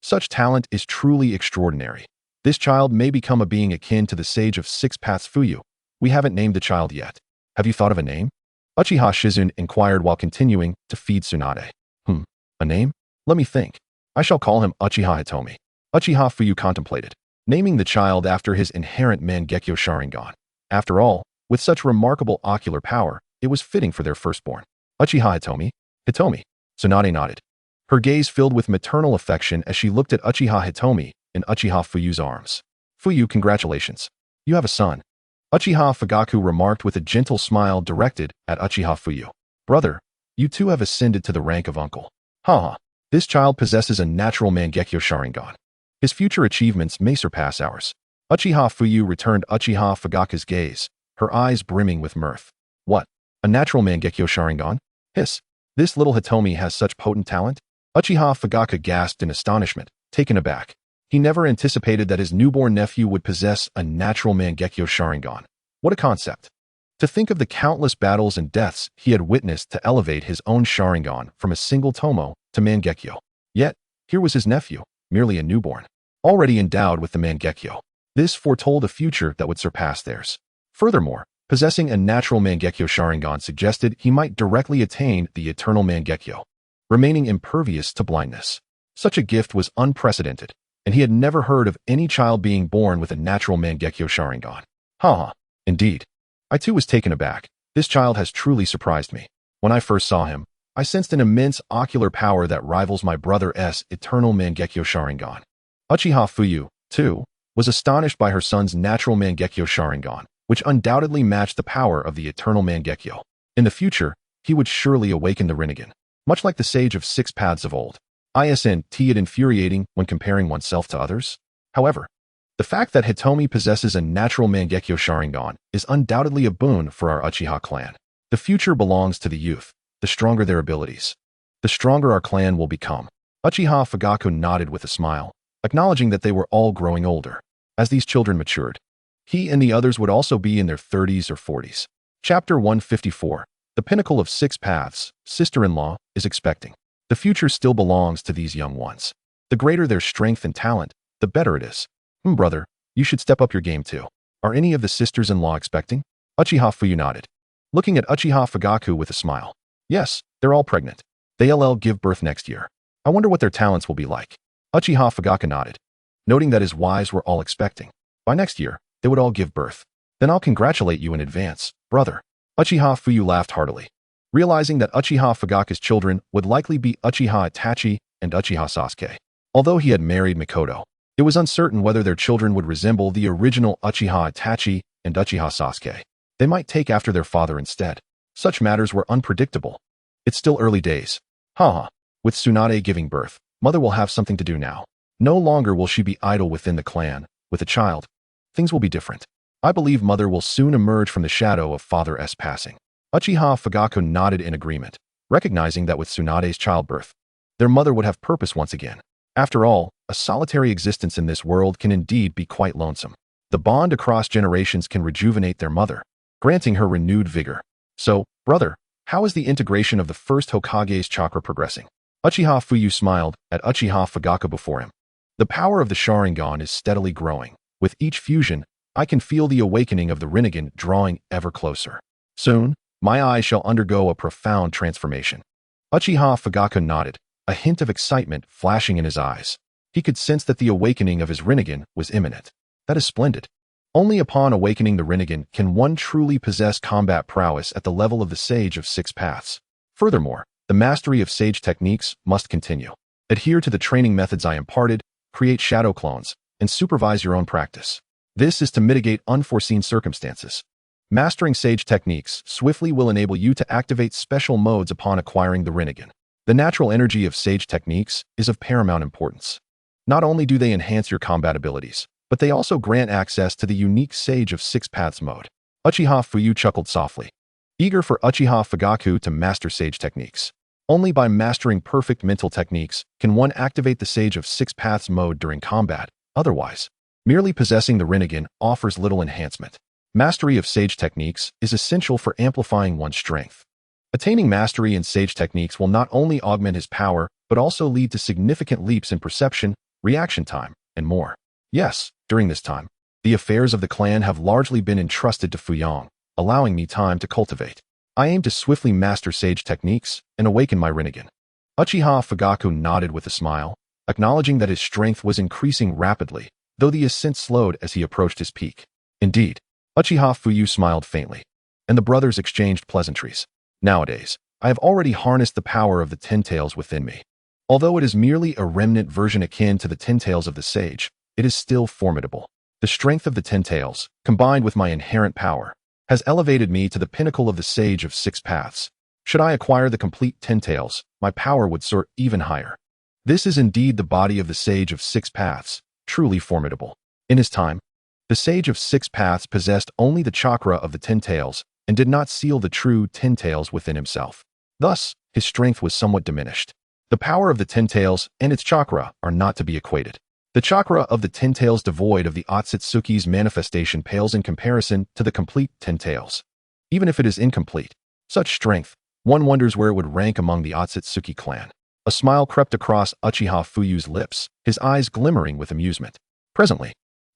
Such talent is truly extraordinary. This child may become a being akin to the Sage of Six Paths Fuyu. We haven't named the child yet. Have you thought of a name? Uchiha Shizune inquired while continuing to feed Tsunade. A name? Let me think. I shall call him Uchiha Hitomi. Uchiha Fuyu contemplated, naming the child after his inherent Mangekyo Sharingan. After all, with such remarkable ocular power, it was fitting for their firstborn. Uchiha Hitomi? Hitomi. Tsunade nodded. Her gaze filled with maternal affection as she looked at Uchiha Hitomi in Uchiha Fuyu's arms. Fuyu, congratulations. You have a son. Uchiha Fugaku remarked with a gentle smile directed at Uchiha Fuyu. Brother, you too have ascended to the rank of uncle. Haha. This child possesses a natural Mangekyo Sharingan. His future achievements may surpass ours. Uchiha Fuyu returned Uchiha Fugaku's gaze, her eyes brimming with mirth. What? A natural Mangekyo Sharingan? Hiss. This little Hitomi has such potent talent? Uchiha Fugaku gasped in astonishment, taken aback. He never anticipated that his newborn nephew would possess a natural Mangekyo Sharingan. What a concept. To think of the countless battles and deaths he had witnessed to elevate his own Sharingan from a single Tomo to Mangekyo. Yet, here was his nephew, merely a newborn, already endowed with the Mangekyo. This foretold a future that would surpass theirs. Furthermore, possessing a natural Mangekyo Sharingan suggested he might directly attain the eternal Mangekyo, remaining impervious to blindness. Such a gift was unprecedented, and he had never heard of any child being born with a natural Mangekyo Sharingan. Haha, indeed. I too was taken aback. This child has truly surprised me. When I first saw him, I sensed an immense ocular power that rivals my brother's eternal Mangekyo Sharingan. Uchiha Fuyu, too, was astonished by her son's natural Mangekyo Sharingan, which undoubtedly matched the power of the eternal Mangekyo. In the future, he would surely awaken the Rinnegan, much like the sage of 6 paths of old. Isn't it infuriating when comparing oneself to others? However, the fact that Hitomi possesses a natural Mangekyo Sharingan is undoubtedly a boon for our Uchiha clan. The future belongs to the youth. The stronger their abilities, the stronger our clan will become. Uchiha Fugaku nodded with a smile, acknowledging that they were all growing older. As these children matured, he and the others would also be in their 30s or 40s. Chapter 154. The pinnacle of 6 paths, sister-in-law, is expecting. The future still belongs to these young ones. The greater their strength and talent, the better it is. Brother, you should step up your game too. Are any of the sisters-in-law expecting? Uchiha Fuyu nodded, looking at Uchiha Fugaku with a smile. Yes, they're all pregnant. They'll give birth next year. I wonder what their talents will be like. Uchiha Fugaku nodded, noting that his wives were all expecting. By next year, they would all give birth. Then I'll congratulate you in advance, brother. Uchiha Fuyu laughed heartily, realizing that Uchiha Fugaku's children would likely be Uchiha Itachi and Uchiha Sasuke. Although he had married Mikoto, it was uncertain whether their children would resemble the original Uchiha Itachi and Uchiha Sasuke. They might take after their father instead. Such matters were unpredictable. It's still early days. Haha. With Tsunade giving birth, mother will have something to do now. No longer will she be idle within the clan. With a child, things will be different. I believe mother will soon emerge from the shadow of father's passing. Uchiha Fugaku nodded in agreement, recognizing that with Tsunade's childbirth, their mother would have purpose once again. After all, a solitary existence in this world can indeed be quite lonesome. The bond across generations can rejuvenate their mother, granting her renewed vigor. So, brother, how is the integration of the first Hokage's chakra progressing? Uchiha Fuyu smiled at Uchiha Fugaku before him. The power of the Sharingan is steadily growing. With each fusion, I can feel the awakening of the Rinnegan drawing ever closer. Soon, my eyes shall undergo a profound transformation. Uchiha Fugaku nodded, a hint of excitement flashing in his eyes. He could sense that the awakening of his Rinnegan was imminent. That is splendid. Only upon awakening the Rinnegan can one truly possess combat prowess at the level of the Sage of 6 Paths. Furthermore, the mastery of Sage techniques must continue. Adhere to the training methods I imparted, create shadow clones, and supervise your own practice. This is to mitigate unforeseen circumstances. Mastering Sage techniques swiftly will enable you to activate special modes upon acquiring the Rinnegan. The natural energy of Sage techniques is of paramount importance. Not only do they enhance your combat abilities, but they also grant access to the unique Sage of 6 Paths mode. Uchiha Fuyu chuckled softly, eager for Uchiha Fugaku to master Sage techniques. Only by mastering perfect mental techniques can one activate the Sage of 6 Paths mode during combat. Otherwise, merely possessing the Rinnegan offers little enhancement. Mastery of Sage techniques is essential for amplifying one's strength. Attaining mastery in Sage techniques will not only augment his power, but also lead to significant leaps in perception, reaction time, and more. Yes, during this time, the affairs of the clan have largely been entrusted to Fuyang, allowing me time to cultivate. I aim to swiftly master Sage techniques and awaken my Rinnegan. Uchiha Fugaku nodded with a smile, acknowledging that his strength was increasing rapidly, though the ascent slowed as he approached his peak. Indeed, Uchiha Fuyu smiled faintly, and the brothers exchanged pleasantries. Nowadays, I have already harnessed the power of the Ten Tails within me. Although it is merely a remnant version akin to the Ten Tails of the Sage, it is still formidable. The strength of the Ten Tails, combined with my inherent power, has elevated me to the pinnacle of the Sage of Six Paths. Should I acquire the complete Ten Tails, my power would soar even higher. This is indeed the body of the Sage of Six Paths, truly formidable. In his time, the Sage of Six Paths possessed only the chakra of the Ten Tails and did not seal the true Ten Tails within himself. Thus, his strength was somewhat diminished. The power of the Ten Tails and its chakra are not to be equated. The chakra of the Ten Tails devoid of the Otsutsuki's manifestation pales in comparison to the complete Ten Tails. Even if it is incomplete, such strength, one wonders where it would rank among the Otsutsuki clan. A smile crept across Uchiha Fuyu's lips, his eyes glimmering with amusement. Presently,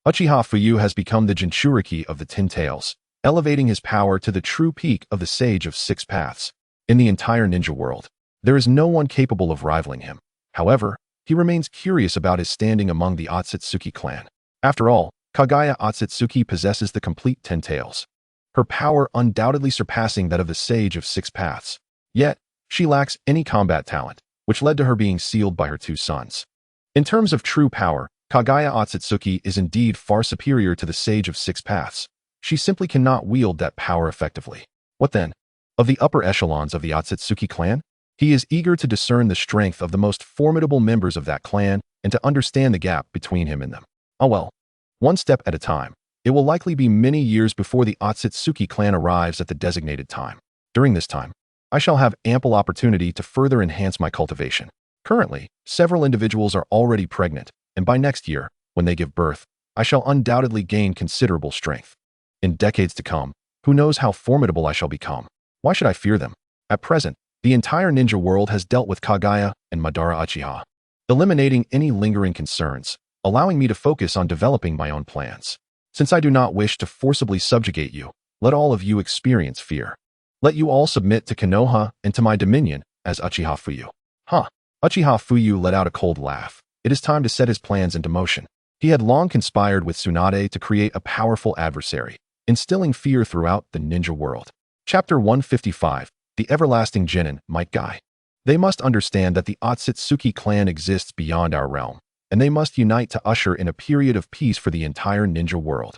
Uchiha Fuyu has become the Jinchuriki of the Ten Tails, elevating his power to the true peak of the Sage of Six Paths. In the entire ninja world, there is no one capable of rivaling him. However, he remains curious about his standing among the Otsutsuki clan. After all, Kaguya Otsutsuki possesses the complete Ten Tails, her power undoubtedly surpassing that of the Sage of Six Paths. Yet, she lacks any combat talent, which led to her being sealed by her two sons. In terms of true power, Kaguya Otsutsuki is indeed far superior to the Sage of Six Paths. She simply cannot wield that power effectively. What then? Of the upper echelons of the Otsutsuki clan? He is eager to discern the strength of the most formidable members of that clan and to understand the gap between him and them. Oh well, one step at a time. It will likely be many years before the Otsutsuki clan arrives at the designated time. During this time, I shall have ample opportunity to further enhance my cultivation. Currently, several individuals are already pregnant, and by next year, when they give birth, I shall undoubtedly gain considerable strength. In decades to come, who knows how formidable I shall become? Why should I fear them? At present, the entire ninja world has dealt with Kaguya and Madara Uchiha, eliminating any lingering concerns, allowing me to focus on developing my own plans. Since I do not wish to forcibly subjugate you, let all of you experience fear. Let you all submit to Konoha and to my dominion as Uchiha Fuyu. Huh. Uchiha Fuyu let out a cold laugh. It is time to set his plans into motion. He had long conspired with Tsunade to create a powerful adversary, instilling fear throughout the ninja world. Chapter 155, The Everlasting Genin, Might Guy. They must understand that the Otsutsuki clan exists beyond our realm, and they must unite to usher in a period of peace for the entire ninja world,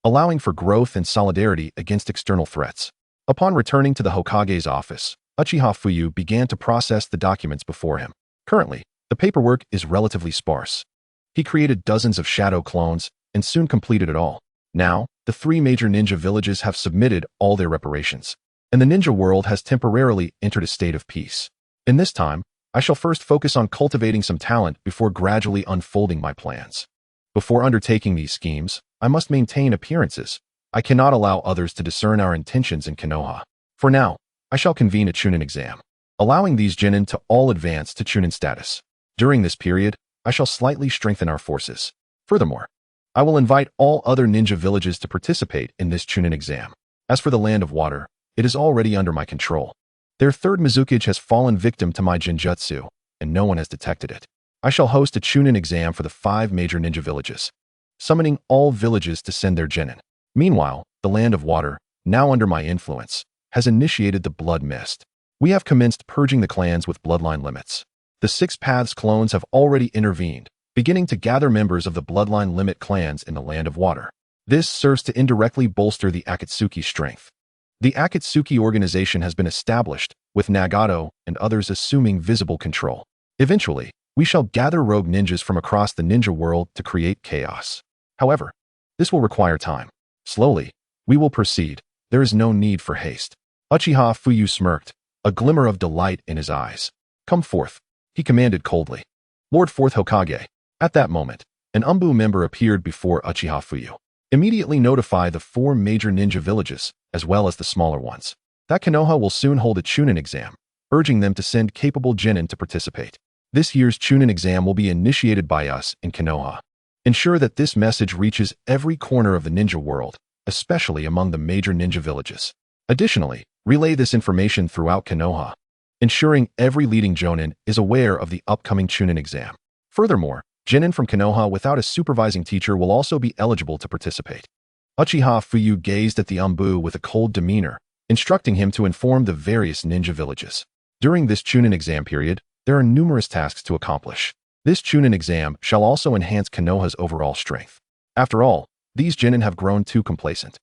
allowing for growth and solidarity against external threats. Upon returning to the Hokage's office, Uchiha Fuyu began to process the documents before him. Currently, the paperwork is relatively sparse. He created dozens of shadow clones and soon completed it all. Now, the three major ninja villages have submitted all their reparations, and the ninja world has temporarily entered a state of peace. In this time, I shall first focus on cultivating some talent before gradually unfolding my plans. Before undertaking these schemes, I must maintain appearances. I cannot allow others to discern our intentions in Konoha. For now, I shall convene a Chunin exam, allowing these genin to all advance to Chunin status. During this period, I shall slightly strengthen our forces. Furthermore, I will invite all other ninja villages to participate in this Chunin exam. As for the Land of Water, it is already under my control. Their third Mizukage has fallen victim to my genjutsu, and no one has detected it. I shall host a Chunin exam for the 5 major ninja villages, summoning all villages to send their genin. Meanwhile, the Land of Water, now under my influence, has initiated the Blood Mist. We have commenced purging the clans with bloodline limits. The Six Paths clones have already intervened, beginning to gather members of the bloodline limit clans in the Land of Water. This serves to indirectly bolster the Akatsuki's strength. The Akatsuki organization has been established, with Nagato and others assuming visible control. Eventually, we shall gather rogue ninjas from across the ninja world to create chaos. However, this will require time. Slowly, we will proceed. There is no need for haste. Uchiha Fuyu smirked, a glimmer of delight in his eyes. Come forth, he commanded coldly. Lord Fourth Hokage. At that moment, an Umbu member appeared before Uchiha Fuyu. Immediately notify the 4 major ninja villages, as well as the smaller ones, that Konoha will soon hold a Chunin exam, urging them to send capable genin to participate. This year's Chunin exam will be initiated by us in Konoha. Ensure that this message reaches every corner of the ninja world, especially among the major ninja villages. Additionally, relay this information throughout Konoha. ensuring every leading Jonin is aware of the upcoming Chunin exam. Furthermore, Genin from Konoha without a supervising teacher will also be eligible to participate. Uchiha Fuyu gazed at the Umbu with a cold demeanor, instructing him to inform the various ninja villages. During this Chunin exam period, there are numerous tasks to accomplish. This Chunin exam shall also enhance Konoha's overall strength. After all, these Genin have grown too complacent.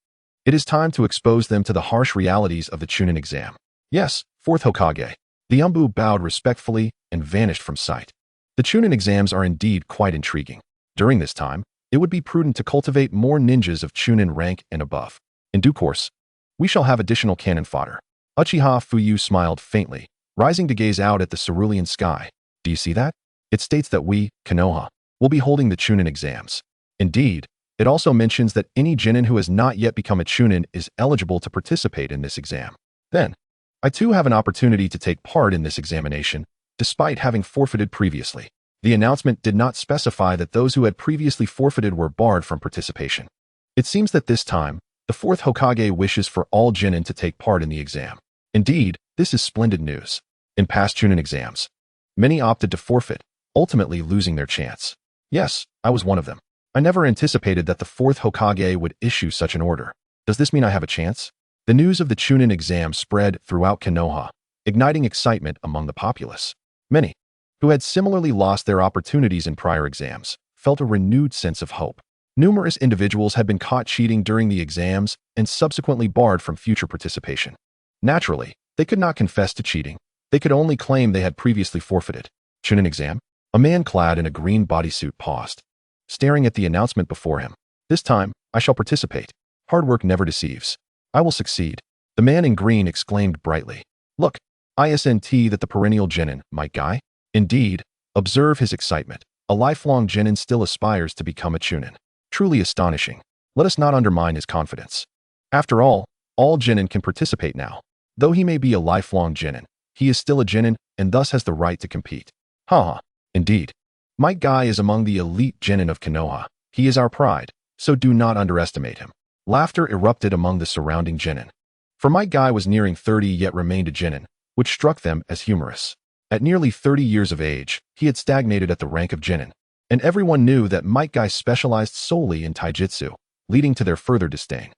It is time to expose them to the harsh realities of the Chunin exam. Yes, Fourth Hokage. The Umbu bowed respectfully and vanished from sight. The Chunin exams are indeed quite intriguing. During this time, it would be prudent to cultivate more ninjas of Chunin rank and above. In due course, we shall have additional cannon fodder. Uchiha Fuyu smiled faintly, rising to gaze out at the cerulean sky. Do you see that? It states that we, Konoha, will be holding the Chunin exams. Indeed, it also mentions that any Genin who has not yet become a Chunin is eligible to participate in this exam. Then, I too have an opportunity to take part in this examination, despite having forfeited previously. The announcement did not specify that those who had previously forfeited were barred from participation. It seems that this time, the Fourth Hokage wishes for all Genin to take part in the exam. Indeed, this is splendid news. In past Chunin exams, many opted to forfeit, ultimately losing their chance. Yes, I was one of them. I never anticipated that the Fourth Hokage would issue such an order. Does this mean I have a chance? The news of the Chunin exam spread throughout Konoha, igniting excitement among the populace. Many, who had similarly lost their opportunities in prior exams, felt a renewed sense of hope. Numerous individuals had been caught cheating during the exams and subsequently barred from future participation. Naturally, they could not confess to cheating. They could only claim they had previously forfeited. Chunin exam? A man clad in a green bodysuit paused, staring at the announcement before him. This time, I shall participate. Hard work never deceives. I will succeed. The man in green exclaimed brightly. Look, isn't that the perennial Genin, my guy? Indeed, observe his excitement. A lifelong Genin still aspires to become a Chunin. Truly astonishing. Let us not undermine his confidence. After all Genin can participate now. Though he may be a lifelong Genin, he is still a Genin and thus has the right to compete. Haha, indeed. My guy is among the elite Genin of Konoha. He is our pride, so do not underestimate him. Laughter erupted among the surrounding Genin. For my guy was nearing 30 yet remained a Genin, which struck them as humorous. At nearly 30 years of age, he had stagnated at the rank of Genin, and everyone knew that Might Guy specialized solely in taijutsu, leading to their further disdain.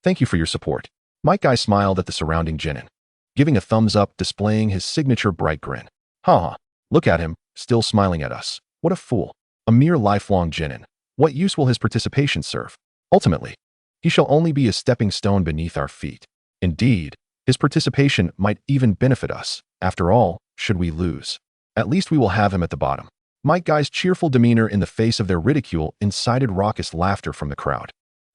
Thank you for your support. Might Guy smiled at the surrounding Genin, giving a thumbs up, displaying his signature bright grin. Look at him, still smiling at us. What a fool. A mere lifelong Genin. What use will his participation serve? Ultimately, he shall only be a stepping stone beneath our feet. Indeed, his participation might even benefit us. After all, should we lose, at least we will have him at the bottom. Might Guy's cheerful demeanor in the face of their ridicule incited raucous laughter from the crowd.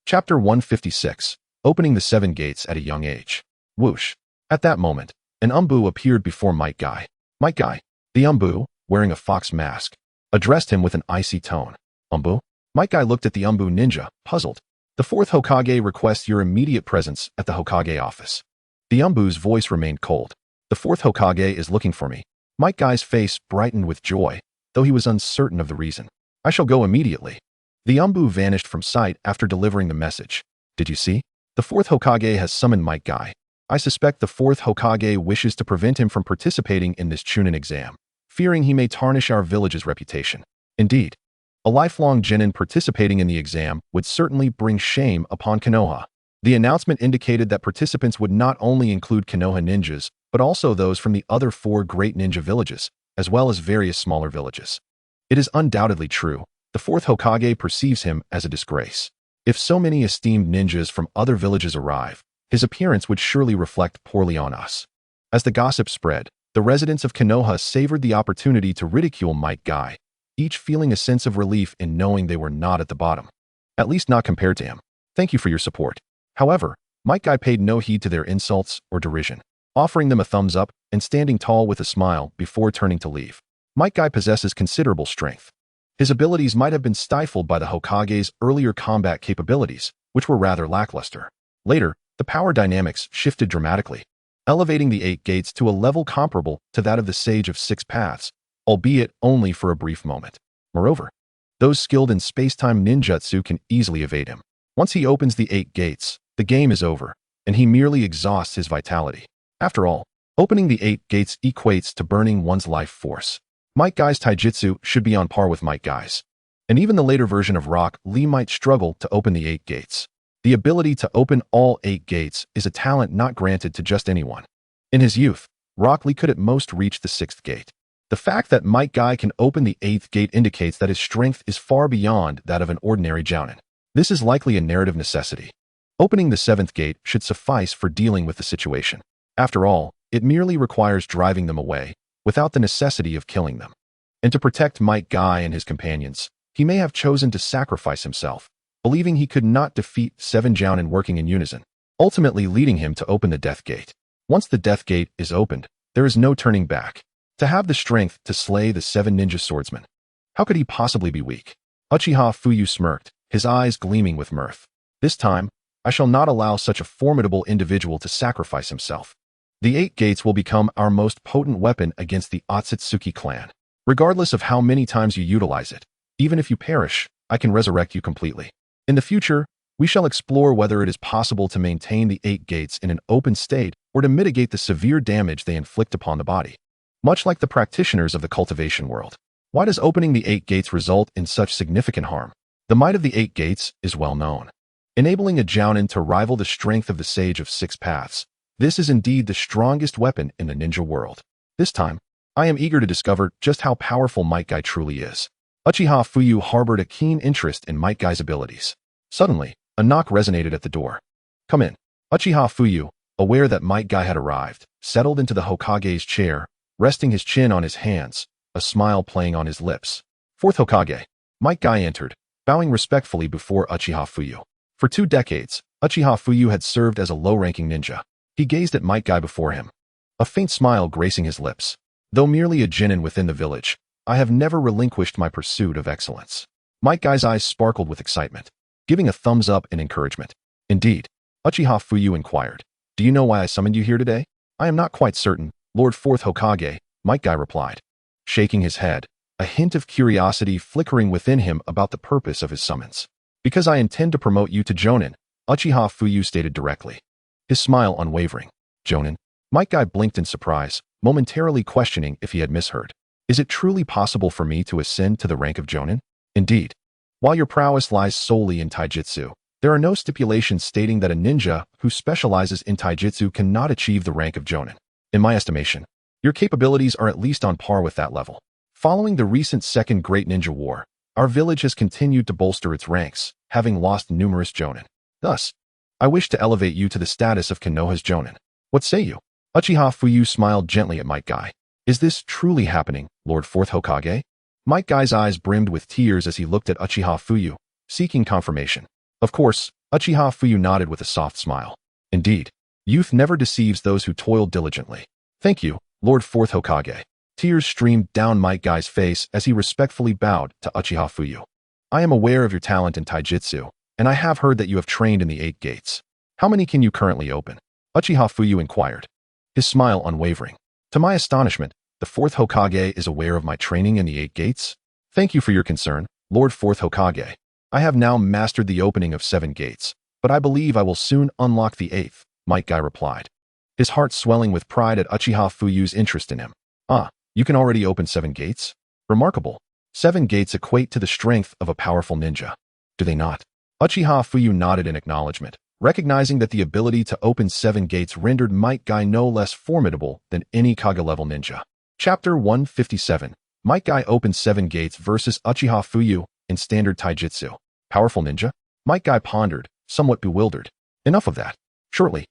Chapter 156. Opening the Seven Gates at a Young Age. Whoosh. At that moment, an Umbu appeared before Might Guy. Might Guy, the Umbu, wearing a fox mask, addressed him with an icy tone. Umbu? Might Guy looked at the Umbu ninja, puzzled. The Fourth Hokage requests your immediate presence at the Hokage office. The Umbu's voice remained cold. The Fourth Hokage is looking for me. Might Guy's face brightened with joy, though he was uncertain of the reason. I shall go immediately. The Umbu vanished from sight after delivering the message. Did you see? The Fourth Hokage has summoned Might Guy. I suspect the Fourth Hokage wishes to prevent him from participating in this Chunin exam, fearing he may tarnish our village's reputation. Indeed, a lifelong Genin participating in the exam would certainly bring shame upon Konoha. The announcement indicated that participants would not only include Konoha ninjas, but also those from the other 4 great ninja villages, as well as various smaller villages. It is undoubtedly true. The Fourth Hokage perceives him as a disgrace. If so many esteemed ninjas from other villages arrive, his appearance would surely reflect poorly on us. As the gossip spread, the residents of Konoha savored the opportunity to ridicule Might Guy, each feeling a sense of relief in knowing they were not at the bottom. At least not compared to him. Thank you for your support. However, Might Guy paid no heed to their insults or derision, offering them a thumbs up and standing tall with a smile before turning to leave. Might Guy possesses considerable strength. His abilities might have been stifled by the Hokage's earlier combat capabilities, which were rather lackluster. Later, the power dynamics shifted dramatically, elevating the 8 gates to a level comparable to that of the Sage of 6 Paths, albeit only for a brief moment. Moreover, those skilled in space-time ninjutsu can easily evade him. Once he opens the 8 gates, the game is over, and he merely exhausts his vitality. After all, Opening the 8 gates equates to burning one's life force. Might Guy's taijutsu should be on par with Might Guy's. And even the later version of Rock Lee might struggle to open the 8 gates. The ability to open all 8 gates is a talent not granted to just anyone. In his youth, Rock Lee could at most reach the 6th gate. The fact that Might Guy can open the 8th gate indicates that his strength is far beyond that of an ordinary jounin. This is likely a narrative necessity. Opening the 7th gate should suffice for dealing with the situation. After all, it merely requires driving them away, without the necessity of killing them. And to protect Might Guy and his companions, he may have chosen to sacrifice himself, believing he could not defeat 7 jounin working in unison, ultimately leading him to open the Death Gate. Once the Death Gate is opened, there is no turning back. To have the strength to slay the 7 ninja swordsmen. How could he possibly be weak? Uchiha Fuyu smirked, his eyes gleaming with mirth. This time, I shall not allow such a formidable individual to sacrifice himself. The 8 gates will become our most potent weapon against the Otsutsuki clan. Regardless of how many times you utilize it, even if you perish, I can resurrect you completely. In the future, we shall explore whether it is possible to maintain the 8 gates in an open state or to mitigate the severe damage they inflict upon the body. Much like the practitioners of the cultivation world. Why does opening the 8 gates result in such significant harm? The might of the 8 gates is well known. Enabling a jounin to rival the strength of the Sage of 6 Paths. This is indeed the strongest weapon in the ninja world. This time, I am eager to discover just how powerful Might Guy truly is. Uchiha Fuyu harbored a keen interest in Might Guy's abilities. Suddenly, a knock resonated at the door. Come in. Uchiha Fuyu, aware that Might Guy had arrived, settled into the Hokage's chair, resting his chin on his hands, a smile playing on his lips. Fourth Hokage. Might Guy entered, bowing respectfully before Uchiha Fuyu. For 2 decades, Uchiha Fuyu had served as a low-ranking ninja. He gazed at Might Guy before him, a faint smile gracing his lips. Though merely a genin within the village, I have never relinquished my pursuit of excellence. Might Guy's eyes sparkled with excitement, giving a thumbs up in encouragement. Indeed, Uchiha Fuyu inquired, do you know why I summoned you here today? I am not quite certain, Lord Fourth Hokage, Might Guy replied, shaking his head, a hint of curiosity flickering within him about the purpose of his summons. Because I intend to promote you to Jonin, Uchiha Fuyu stated directly, his smile unwavering. Jonin? Might Guy blinked in surprise, momentarily questioning if he had misheard. Is it truly possible for me to ascend to the rank of Jonin? Indeed. While your prowess lies solely in taijutsu, there are no stipulations stating that a ninja who specializes in taijutsu cannot achieve the rank of Jonin. In my estimation, your capabilities are at least on par with that level. Following the recent Second Great Ninja War, our village has continued to bolster its ranks, having lost numerous Jonin. Thus, I wish to elevate you to the status of Konoha's Jonin. What say you? Uchiha Fuyu smiled gently at Might Guy. Is this truly happening, Lord Fourth Hokage? Might Guy's eyes brimmed with tears as he looked at Uchiha Fuyu, seeking confirmation. Of course, Uchiha Fuyu nodded with a soft smile. Indeed, youth never deceives those who toil diligently. Thank you, Lord Fourth Hokage. Tears streamed down Might Guy's face as he respectfully bowed to Uchiha Fuyu. I am aware of your talent in taijutsu, and I have heard that you have trained in the 8 gates. How many can you currently open? Uchiha Fuyu inquired, his smile unwavering. To my astonishment, the Fourth Hokage is aware of my training in the 8 gates? Thank you for your concern, Lord Fourth Hokage. I have now mastered the opening of 7 gates, but I believe I will soon unlock the 8th, Might Guy replied, his heart swelling with pride at Uchiha Fuyu's interest in him. Ah, you can already open 7 gates? Remarkable. 7 gates equate to the strength of a powerful ninja. Do they not? Uchiha Fuyu nodded in acknowledgement, recognizing that the ability to open 7 gates rendered Might Guy no less formidable than any Kage-level ninja. Chapter 157. Might Guy opens 7 gates versus Uchiha Fuyu in standard taijutsu. Powerful ninja? Might Guy pondered, somewhat bewildered. Enough of that. Shortly,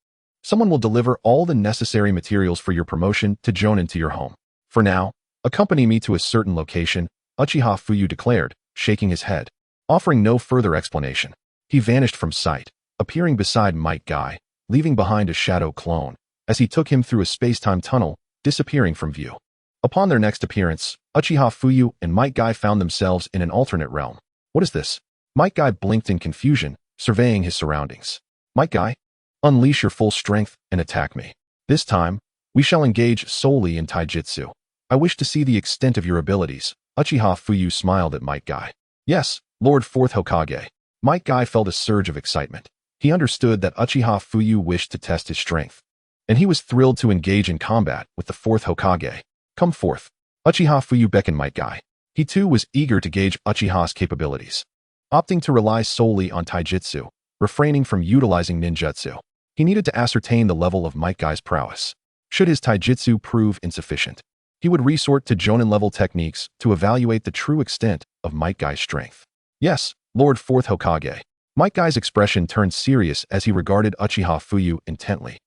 someone will deliver all the necessary materials for your promotion to Jonin to your home. For now, accompany me to a certain location, Uchiha Fuyu declared, shaking his head. Offering no further explanation, he vanished from sight, appearing beside Might Guy, leaving behind a shadow clone, as he took him through a space-time tunnel, disappearing from view. Upon their next appearance, Uchiha Fuyu and Might Guy found themselves in an alternate realm. What is this? Might Guy blinked in confusion, surveying his surroundings. Might Guy, unleash your full strength and attack me. This time, we shall engage solely in taijutsu. I wish to see the extent of your abilities. Uchiha Fuyu smiled at Might Guy. Yes, Lord Fourth Hokage. Might Guy felt a surge of excitement. He understood that Uchiha Fuyu wished to test his strength. and he was thrilled to engage in combat with the Fourth Hokage. Come forth. Uchiha Fuyu beckoned Might Guy. He too was eager to gauge Uchiha's capabilities. Opting to rely solely on taijutsu, refraining from utilizing ninjutsu, he needed to ascertain the level of Might Guy's prowess. Should his taijutsu prove insufficient, he would resort to Jonin-level techniques to evaluate the true extent of Might Guy's strength. Yes, Lord Fourth Hokage. Might Guy's expression turned serious as he regarded Uchiha Fuyu intently,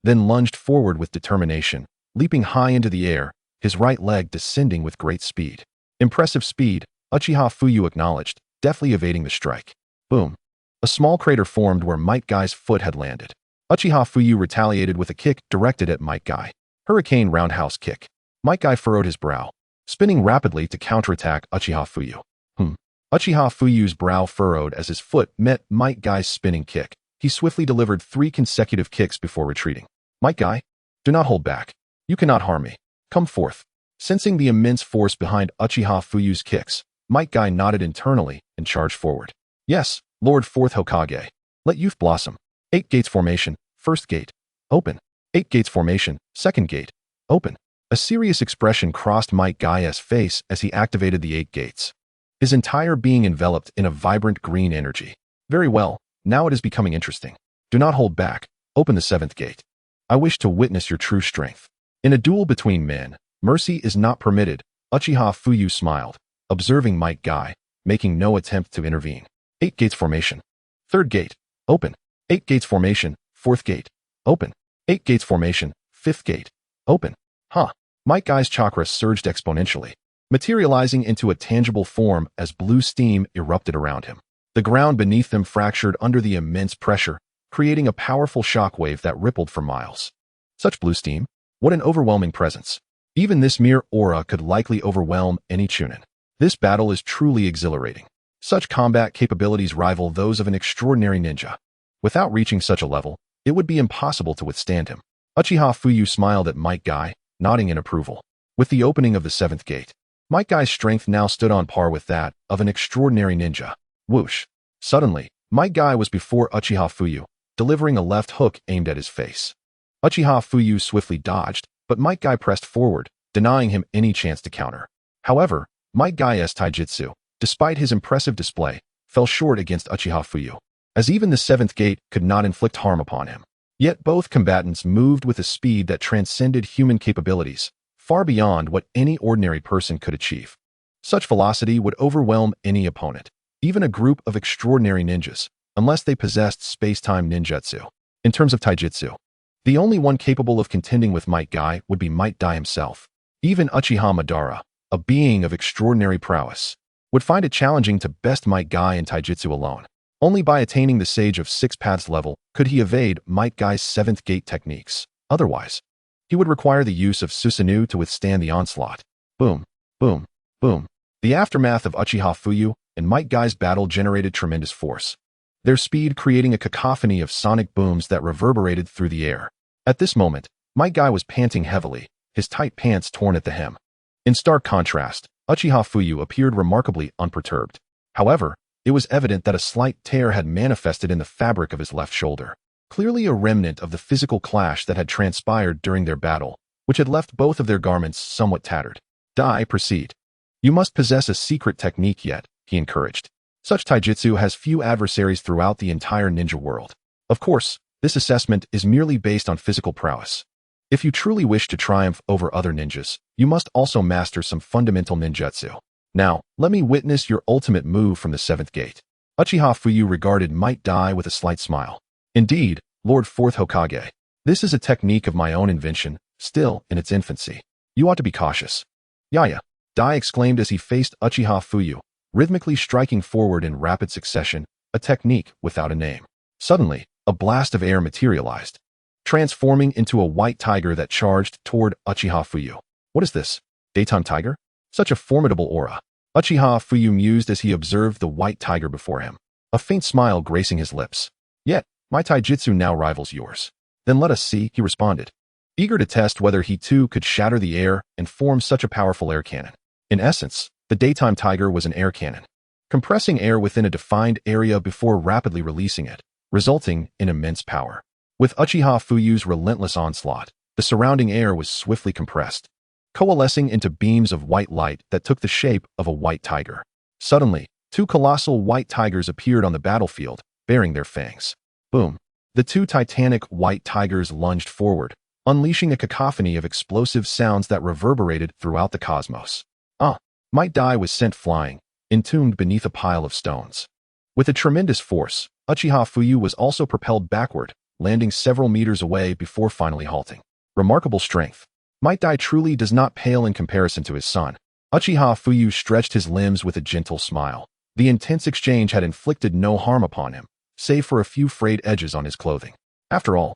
then lunged forward with determination, leaping high into the air, his right leg descending with great speed. Impressive speed, Uchiha Fuyu acknowledged, deftly evading the strike. Boom. A small crater formed where Might Guy's foot had landed. Uchiha Fuyu retaliated with a kick directed at Might Guy. Hurricane roundhouse kick. Might Guy furrowed his brow, spinning rapidly to counterattack Uchiha Fuyu. Uchiha Fuyu's brow furrowed as his foot met Might Guy's spinning kick. He swiftly delivered 3 consecutive kicks before retreating. Might Guy, do not hold back. You cannot harm me. Come forth. Sensing the immense force behind Uchiha Fuyu's kicks, Might Guy nodded internally and charged forward. Yes, Lord Fourth Hokage. Let youth blossom. 8 gates formation, first gate, open. 8 gates formation, second gate, open. A serious expression crossed Might Guy's face as he activated the 8 gates. His entire being enveloped in a vibrant green energy. Very well, now it is becoming interesting. Do not hold back. Open the 7th gate. I wish to witness your true strength. In a duel between men, mercy is not permitted. Uchiha Fuyu smiled, observing Might Guy, making no attempt to intervene. 8 gates formation. 3rd gate, open. 8 gates formation, 4th gate, open. 8 gates formation, 5th gate, open. Might Guy's chakra surged exponentially, materializing into a tangible form as blue steam erupted around him. The ground beneath them fractured under the immense pressure, creating a powerful shockwave that rippled for miles. Such blue steam? What an overwhelming presence. Even this mere aura could likely overwhelm any Chunin. This battle is truly exhilarating. Such combat capabilities rival those of an extraordinary ninja. Without reaching such a level, it would be impossible to withstand him. Uchiha Fuyu smiled at Might Guy, nodding in approval. With the opening of the 7th gate, Might Guy's strength now stood on par with that of an extraordinary ninja. Whoosh. Suddenly, Might Guy was before Uchiha Fuyu, delivering a left hook aimed at his face. Uchiha Fuyu swiftly dodged, but Might Guy pressed forward, denying him any chance to counter. However, Might Guy's taijutsu, despite his impressive display, fell short against Uchiha Fuyu, as even the 7th gate could not inflict harm upon him. Yet both combatants moved with a speed that transcended human capabilities, far beyond what any ordinary person could achieve. Such velocity would overwhelm any opponent, even a group of extraordinary ninjas, unless they possessed space-time ninjutsu. In terms of taijutsu, the only one capable of contending with Might Guy would be Might Guy himself. Even Uchiha Madara, a being of extraordinary prowess, would find it challenging to best Might Guy in taijutsu alone. Only by attaining the Sage of 6 Paths level could he evade Might Guy's 7th gate techniques. Otherwise, he would require the use of Tsunade to withstand the onslaught. Boom, boom, boom. The aftermath of Uchiha Fuyu and Might Guy's battle generated tremendous force, their speed creating a cacophony of sonic booms that reverberated through the air. At this moment, Might Guy was panting heavily, his tight pants torn at the hem. In stark contrast, Uchiha Fuyu appeared remarkably unperturbed. However, it was evident that a slight tear had manifested in the fabric of his left shoulder, clearly a remnant of the physical clash that had transpired during their battle, which had left both of their garments somewhat tattered. Proceed. You must possess a secret technique yet, he encouraged. Such taijutsu has few adversaries throughout the entire ninja world. Of course, this assessment is merely based on physical prowess. If you truly wish to triumph over other ninjas, you must also master some fundamental ninjutsu. Now, let me witness your ultimate move from the 7th gate. Uchiha Fuyu regarded Might Guy with a slight smile. Indeed, Lord Fourth Hokage. This is a technique of my own invention, still in its infancy. You ought to be cautious. Yaya, Dai exclaimed as he faced Uchiha Fuyu, rhythmically striking forward in rapid succession, a technique without a name. Suddenly, a blast of air materialized, transforming into a white tiger that charged toward Uchiha Fuyu. What is this? Daytime tiger? Such a formidable aura. Uchiha Fuyu mused as he observed the white tiger before him, a faint smile gracing his lips. Yet, my taijutsu now rivals yours. Then let us see, he responded, eager to test whether he too could shatter the air and form such a powerful air cannon. In essence, the daytime tiger was an air cannon, compressing air within a defined area before rapidly releasing it, resulting in immense power. With Uchiha Fuyu's relentless onslaught, the surrounding air was swiftly compressed, coalescing into beams of white light that took the shape of a white tiger. Suddenly, two colossal white tigers appeared on the battlefield, bearing their fangs. Boom! The two titanic white tigers lunged forward, unleashing a cacophony of explosive sounds that reverberated throughout the cosmos. Might Dai was sent flying, entombed beneath a pile of stones. With a tremendous force, Uchiha Fuyu was also propelled backward, landing several meters away before finally halting. Remarkable strength. Might Dai truly does not pale in comparison to his son. Uchiha Fuyu stretched his limbs with a gentle smile. The intense exchange had inflicted no harm upon him, save for a few frayed edges on his clothing. After all,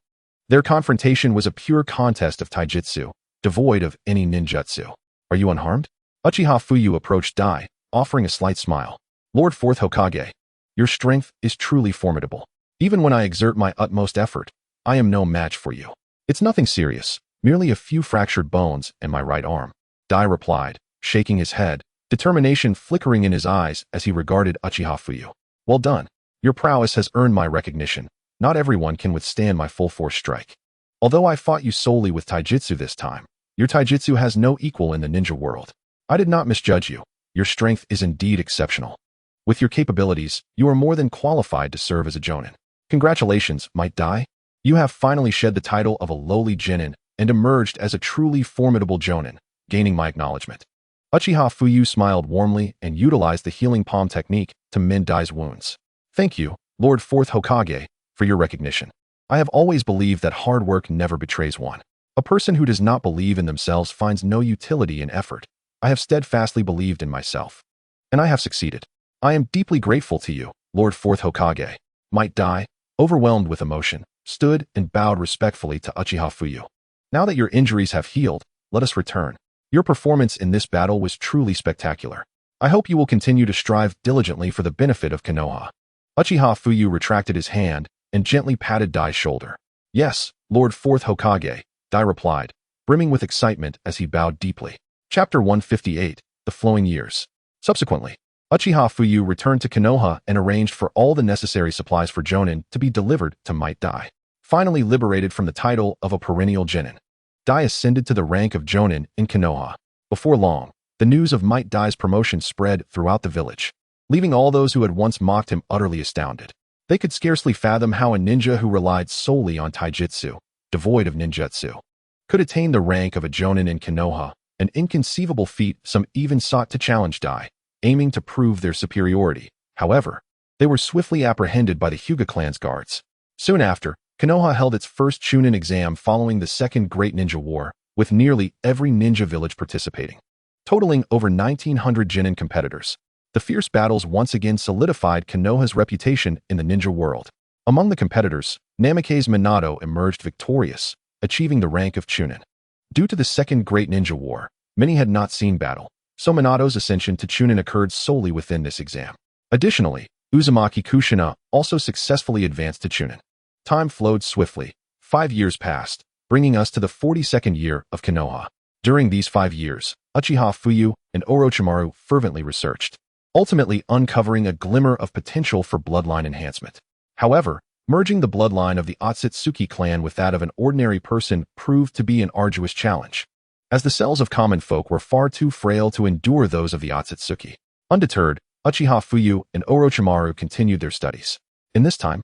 their confrontation was a pure contest of taijutsu, devoid of any ninjutsu. Are you unharmed? Uchiha Fuyu approached Dai, offering a slight smile. Lord Fourth Hokage, your strength is truly formidable. Even when I exert my utmost effort, I am no match for you. It's nothing serious, merely a few fractured bones in my right arm. Dai replied, shaking his head, determination flickering in his eyes as he regarded Uchiha Fuyu. Well done. Your prowess has earned my recognition. Not everyone can withstand my full-force strike. Although I fought you solely with taijutsu this time, your taijutsu has no equal in the ninja world. I did not misjudge you. Your strength is indeed exceptional. With your capabilities, you are more than qualified to serve as a jonin. Congratulations, Might Dai. You have finally shed the title of a lowly genin and emerged as a truly formidable jonin, gaining my acknowledgement. Uchiha Fuyu smiled warmly and utilized the healing palm technique to mend Dai's wounds. Thank you, Lord Fourth Hokage, for your recognition. I have always believed that hard work never betrays one. A person who does not believe in themselves finds no utility in effort. I have steadfastly believed in myself, and I have succeeded. I am deeply grateful to you, Lord Fourth Hokage. Might Dai, overwhelmed with emotion, stood and bowed respectfully to Uchiha Fuyu. Now that your injuries have healed, let us return. Your performance in this battle was truly spectacular. I hope you will continue to strive diligently for the benefit of Konoha. Uchiha Fuyu retracted his hand and gently patted Dai's shoulder. Yes, Lord Fourth Hokage, Dai replied, brimming with excitement as he bowed deeply. Chapter 158, The Flowing Years. Subsequently, Uchiha Fuyu returned to Konoha and arranged for all the necessary supplies for jonin to be delivered to Might Dai. Finally liberated from the title of a perennial genin, Dai ascended to the rank of jonin in Konoha. Before long, the news of Might Dai's promotion spread throughout the village, leaving all those who had once mocked him utterly astounded. They could scarcely fathom how a ninja who relied solely on taijutsu, devoid of ninjutsu, could attain the rank of a jonin in Konoha, an inconceivable feat. Some even sought to challenge Dai, aiming to prove their superiority. However, they were swiftly apprehended by the Hyuga clan's guards. Soon after, Konoha held its first Chunin exam following the Second Great Ninja War, with nearly every ninja village participating. Totaling over 1,900 genin competitors, the fierce battles once again solidified Konoha's reputation in the ninja world. Among the competitors, Namake's Minato emerged victorious, achieving the rank of Chunin. Due to the Second Great Ninja War, many had not seen battle, so Minato's ascension to Chunin occurred solely within this exam. Additionally, Uzumaki Kushina also successfully advanced to Chunin. Time flowed swiftly. 5 years passed, bringing us to the 42nd year of Konoha. During these 5 years, Uchiha Fuyu and Orochimaru fervently researched, ultimately uncovering a glimmer of potential for bloodline enhancement. However, merging the bloodline of the Otsutsuki clan with that of an ordinary person proved to be an arduous challenge, as the cells of common folk were far too frail to endure those of the Otsutsuki. Undeterred, Uchiha Fuyu and Orochimaru continued their studies. In this time,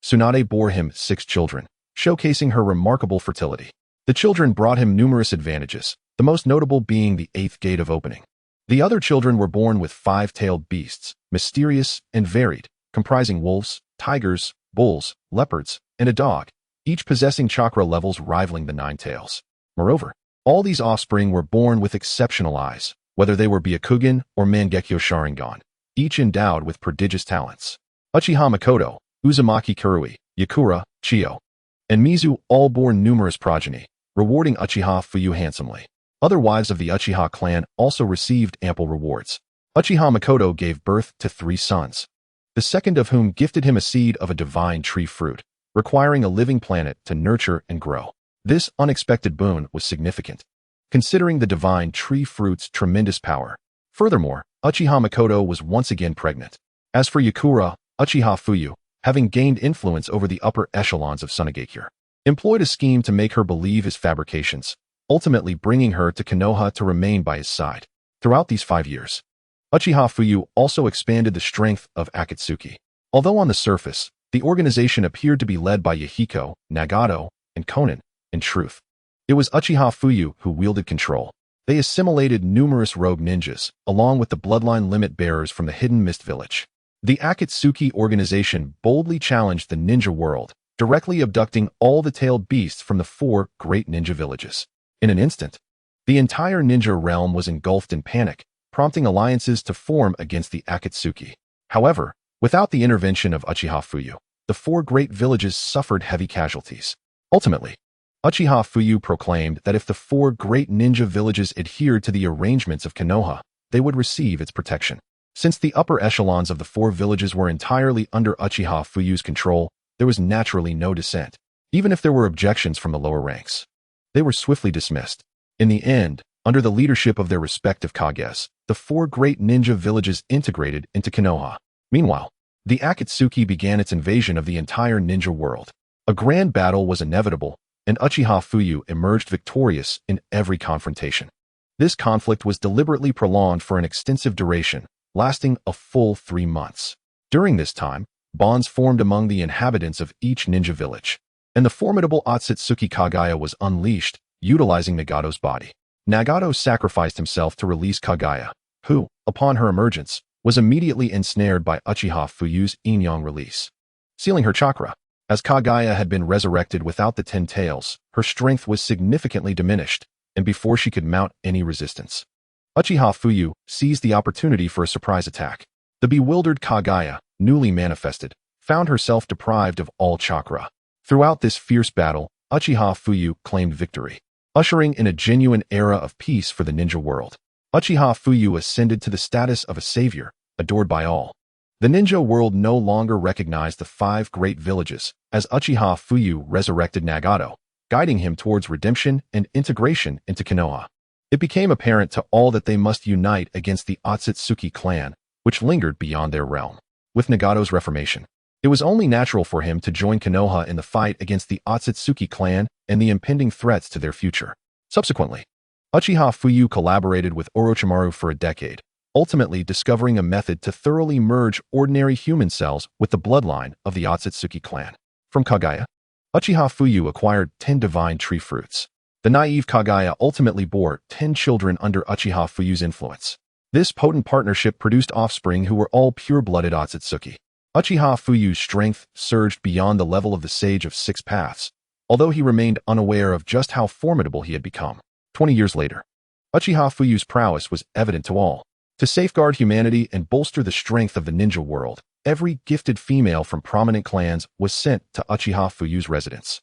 Tsunade bore him 6 children, showcasing her remarkable fertility. The children brought him numerous advantages, the most notable being the 8th gate of opening. The other children were born with 5-tailed beasts, mysterious and varied, comprising wolves, tigers, bulls, leopards, and a dog, each possessing chakra levels rivaling the 9 tails. Moreover, all these offspring were born with exceptional eyes, whether they were Byakugan or Mangekyo Sharingan, each endowed with prodigious talents. Uchiha Makoto, Uzumaki Kurui, Yakura, Chiyo, and Mizu all bore numerous progeny, rewarding Uchiha Fuyu handsomely. Other wives of the Uchiha clan also received ample rewards. Uchiha Makoto gave birth to 3 sons, the second of whom gifted him a seed of a divine tree fruit, requiring a living planet to nurture and grow. This unexpected boon was significant, considering the divine tree fruit's tremendous power. Furthermore, Uchiha Makoto was once again pregnant. As for Yakura, Uchiha Fuyu, having gained influence over the upper echelons of Tsunade, employed a scheme to make her believe his fabrications, ultimately bringing her to Konoha to remain by his side. Throughout these 5 years, Uchiha Fuyu also expanded the strength of Akatsuki. Although on the surface, the organization appeared to be led by Yahiko, Nagato, and Konan, in truth, it was Uchiha Fuyu who wielded control. They assimilated numerous rogue ninjas, along with the bloodline limit bearers from the Hidden Mist Village. The Akatsuki organization boldly challenged the ninja world, directly abducting all the tailed beasts from the 4 great ninja villages. In an instant, the entire ninja realm was engulfed in panic, prompting alliances to form against the Akatsuki. However, without the intervention of Uchiha Fuyu, the 4 great villages suffered heavy casualties. Ultimately, Uchiha Fuyu proclaimed that if the 4 great ninja villages adhered to the arrangements of Konoha, they would receive its protection. Since the upper echelons of the 4 villages were entirely under Uchiha Fuyu's control, there was naturally no dissent. Even if there were objections from the lower ranks, they were swiftly dismissed. In the end, under the leadership of their respective Kages, the 4 great ninja villages integrated into Konoha. Meanwhile, the Akatsuki began its invasion of the entire ninja world. A grand battle was inevitable, and Uchiha Fuyu emerged victorious in every confrontation. This conflict was deliberately prolonged for an extensive duration, lasting a full 3 months. During this time, bonds formed among the inhabitants of each ninja village, and the formidable Otsutsuki Kagaya was unleashed, utilizing Nagato's body. Nagato sacrificed himself to release Kagaya, who, upon her emergence, was immediately ensnared by Uchiha Fuyu's yin-yang release, sealing her chakra. As Kagaya had been resurrected without the 10 tails, her strength was significantly diminished, and before she could mount any resistance, Uchiha Fuyu seized the opportunity for a surprise attack. The bewildered Kagaya, newly manifested, found herself deprived of all chakra. Throughout this fierce battle, Uchiha Fuyu claimed victory, ushering in a genuine era of peace for the ninja world. Uchiha Fuyu ascended to the status of a savior, adored by all. The ninja world no longer recognized the 5 great villages, as Uchiha Fuyu resurrected Nagato, guiding him towards redemption and integration into Konoha. It became apparent to all that they must unite against the Otsutsuki clan, which lingered beyond their realm. With Nagato's reformation, it was only natural for him to join Konoha in the fight against the Otsutsuki clan and the impending threats to their future. Subsequently, Uchiha Fuyu collaborated with Orochimaru for a decade, ultimately discovering a method to thoroughly merge ordinary human cells with the bloodline of the Otsutsuki clan. From Kagaya, Uchiha Fuyu acquired 10 divine tree fruits. The naive Kagaya ultimately bore 10 children under Uchiha Fuyu's influence. This potent partnership produced offspring who were all pure-blooded Otsutsuki. Uchiha Fuyu's strength surged beyond the level of the Sage of 6 Paths, although he remained unaware of just how formidable he had become. 20 years later, Uchiha Fuyu's prowess was evident to all. To safeguard humanity and bolster the strength of the ninja world, every gifted female from prominent clans was sent to Uchiha Fuyu's residence,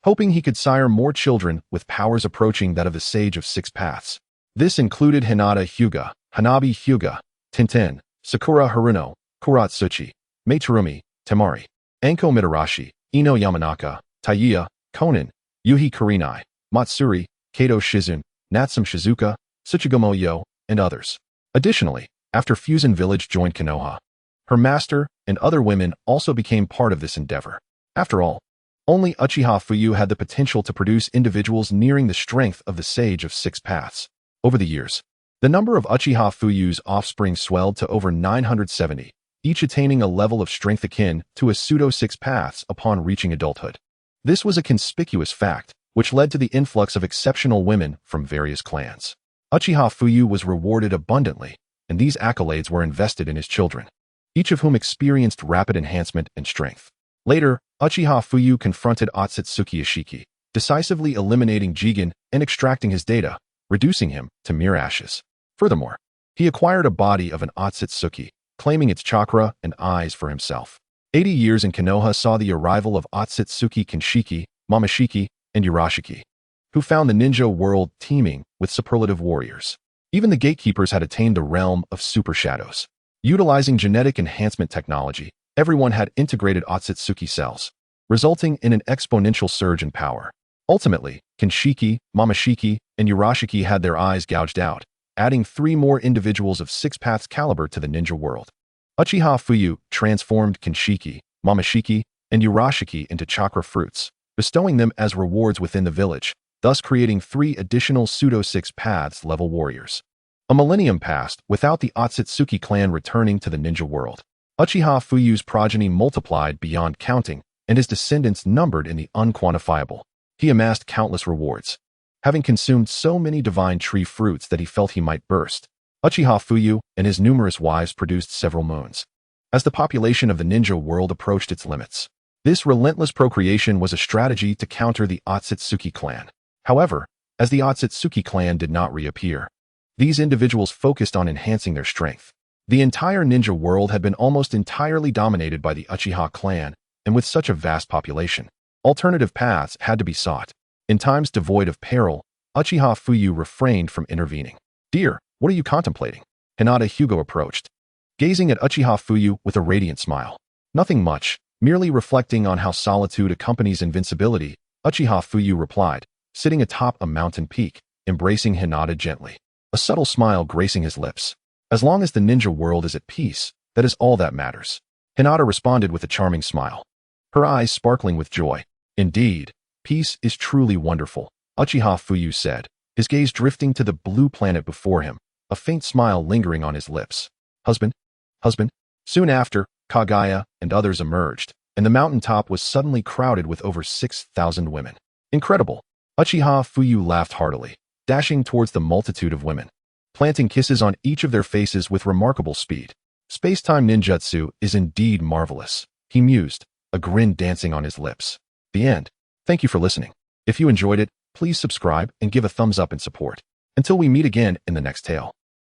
hoping he could sire more children with powers approaching that of the Sage of 6 Paths. This included Hinata Hyuga, Hanabi Hyuga, Tintin, Sakura Haruno, Kuratsuchi, Meitarumi, Temari, Anko Mitarashi, Ino Yamanaka, Taiya, Konan, Yuhi Kurinai, Matsuri, Kato Shizun, Natsum Shizuka, Tsuchigumo Yo, and others. Additionally, after Fusen Village joined Konoha, her master and other women also became part of this endeavor. After all, only Uchiha Fuyu had the potential to produce individuals nearing the strength of the Sage of 6 Paths. Over the years, the number of Uchiha Fuyu's offspring swelled to over 970, each attaining a level of strength akin to a pseudo-6 Paths upon reaching adulthood. This was a conspicuous fact, which led to the influx of exceptional women from various clans. Uchiha Fuyu was rewarded abundantly, and these accolades were invested in his children, each of whom experienced rapid enhancement and strength. Later, Uchiha Fuyu confronted Otsutsuki Ishiki, decisively eliminating Jigen and extracting his data, reducing him to mere ashes. Furthermore, he acquired a body of an Otsutsuki, claiming its chakra and eyes for himself. 80 years in Konoha saw the arrival of Otsutsuki Kinshiki, Mamashiki, and Yurashiki, who found the ninja world teeming with superlative warriors. Even the gatekeepers had attained the realm of super shadows. Utilizing genetic enhancement technology, everyone had integrated Otsutsuki cells, resulting in an exponential surge in power. Ultimately, Kinshiki, Mamashiki, and Yurashiki had their eyes gouged out, adding 3 more individuals of 6 Paths caliber to the ninja world. Uchiha Fuyu transformed Kinshiki, Mamashiki, and Yurashiki into chakra fruits, bestowing them as rewards within the village, thus creating 3 additional pseudo-6 paths level warriors. A millennium passed without the Otsutsuki clan returning to the ninja world. Uchiha Fuyu's progeny multiplied beyond counting, and his descendants numbered in the unquantifiable. He amassed countless rewards, having consumed so many divine tree fruits that he felt he might burst. Uchiha Fuyu and his numerous wives produced several moons. As the population of the ninja world approached its limits, this relentless procreation was a strategy to counter the Otsutsuki clan. However, as the Otsutsuki clan did not reappear, these individuals focused on enhancing their strength. The entire ninja world had been almost entirely dominated by the Uchiha clan, and with such a vast population, alternative paths had to be sought. In times devoid of peril, Uchiha Fuyu refrained from intervening. "Dear, what are you contemplating?" Hinata Hugo approached, gazing at Uchiha Fuyu with a radiant smile. "Nothing much, merely reflecting on how solitude accompanies invincibility," Uchiha Fuyu replied, sitting atop a mountain peak, embracing Hinata gently, a subtle smile gracing his lips. "As long as the ninja world is at peace, that is all that matters." Hinata responded with a charming smile, her eyes sparkling with joy. "Indeed, peace is truly wonderful," Uchiha Fuyu said, his gaze drifting to the blue planet before him, a faint smile lingering on his lips. "Husband? Husband?" Soon after, Kaguya and others emerged, and the mountaintop was suddenly crowded with over 6,000 women. "Incredible!" Uchiha Fuyu laughed heartily, dashing towards the multitude of women, planting kisses on each of their faces with remarkable speed. "Space-time ninjutsu is indeed marvelous," he mused, a grin dancing on his lips. The end. Thank you for listening. If you enjoyed it, please subscribe and give a thumbs up in support. Until we meet again in the next tale.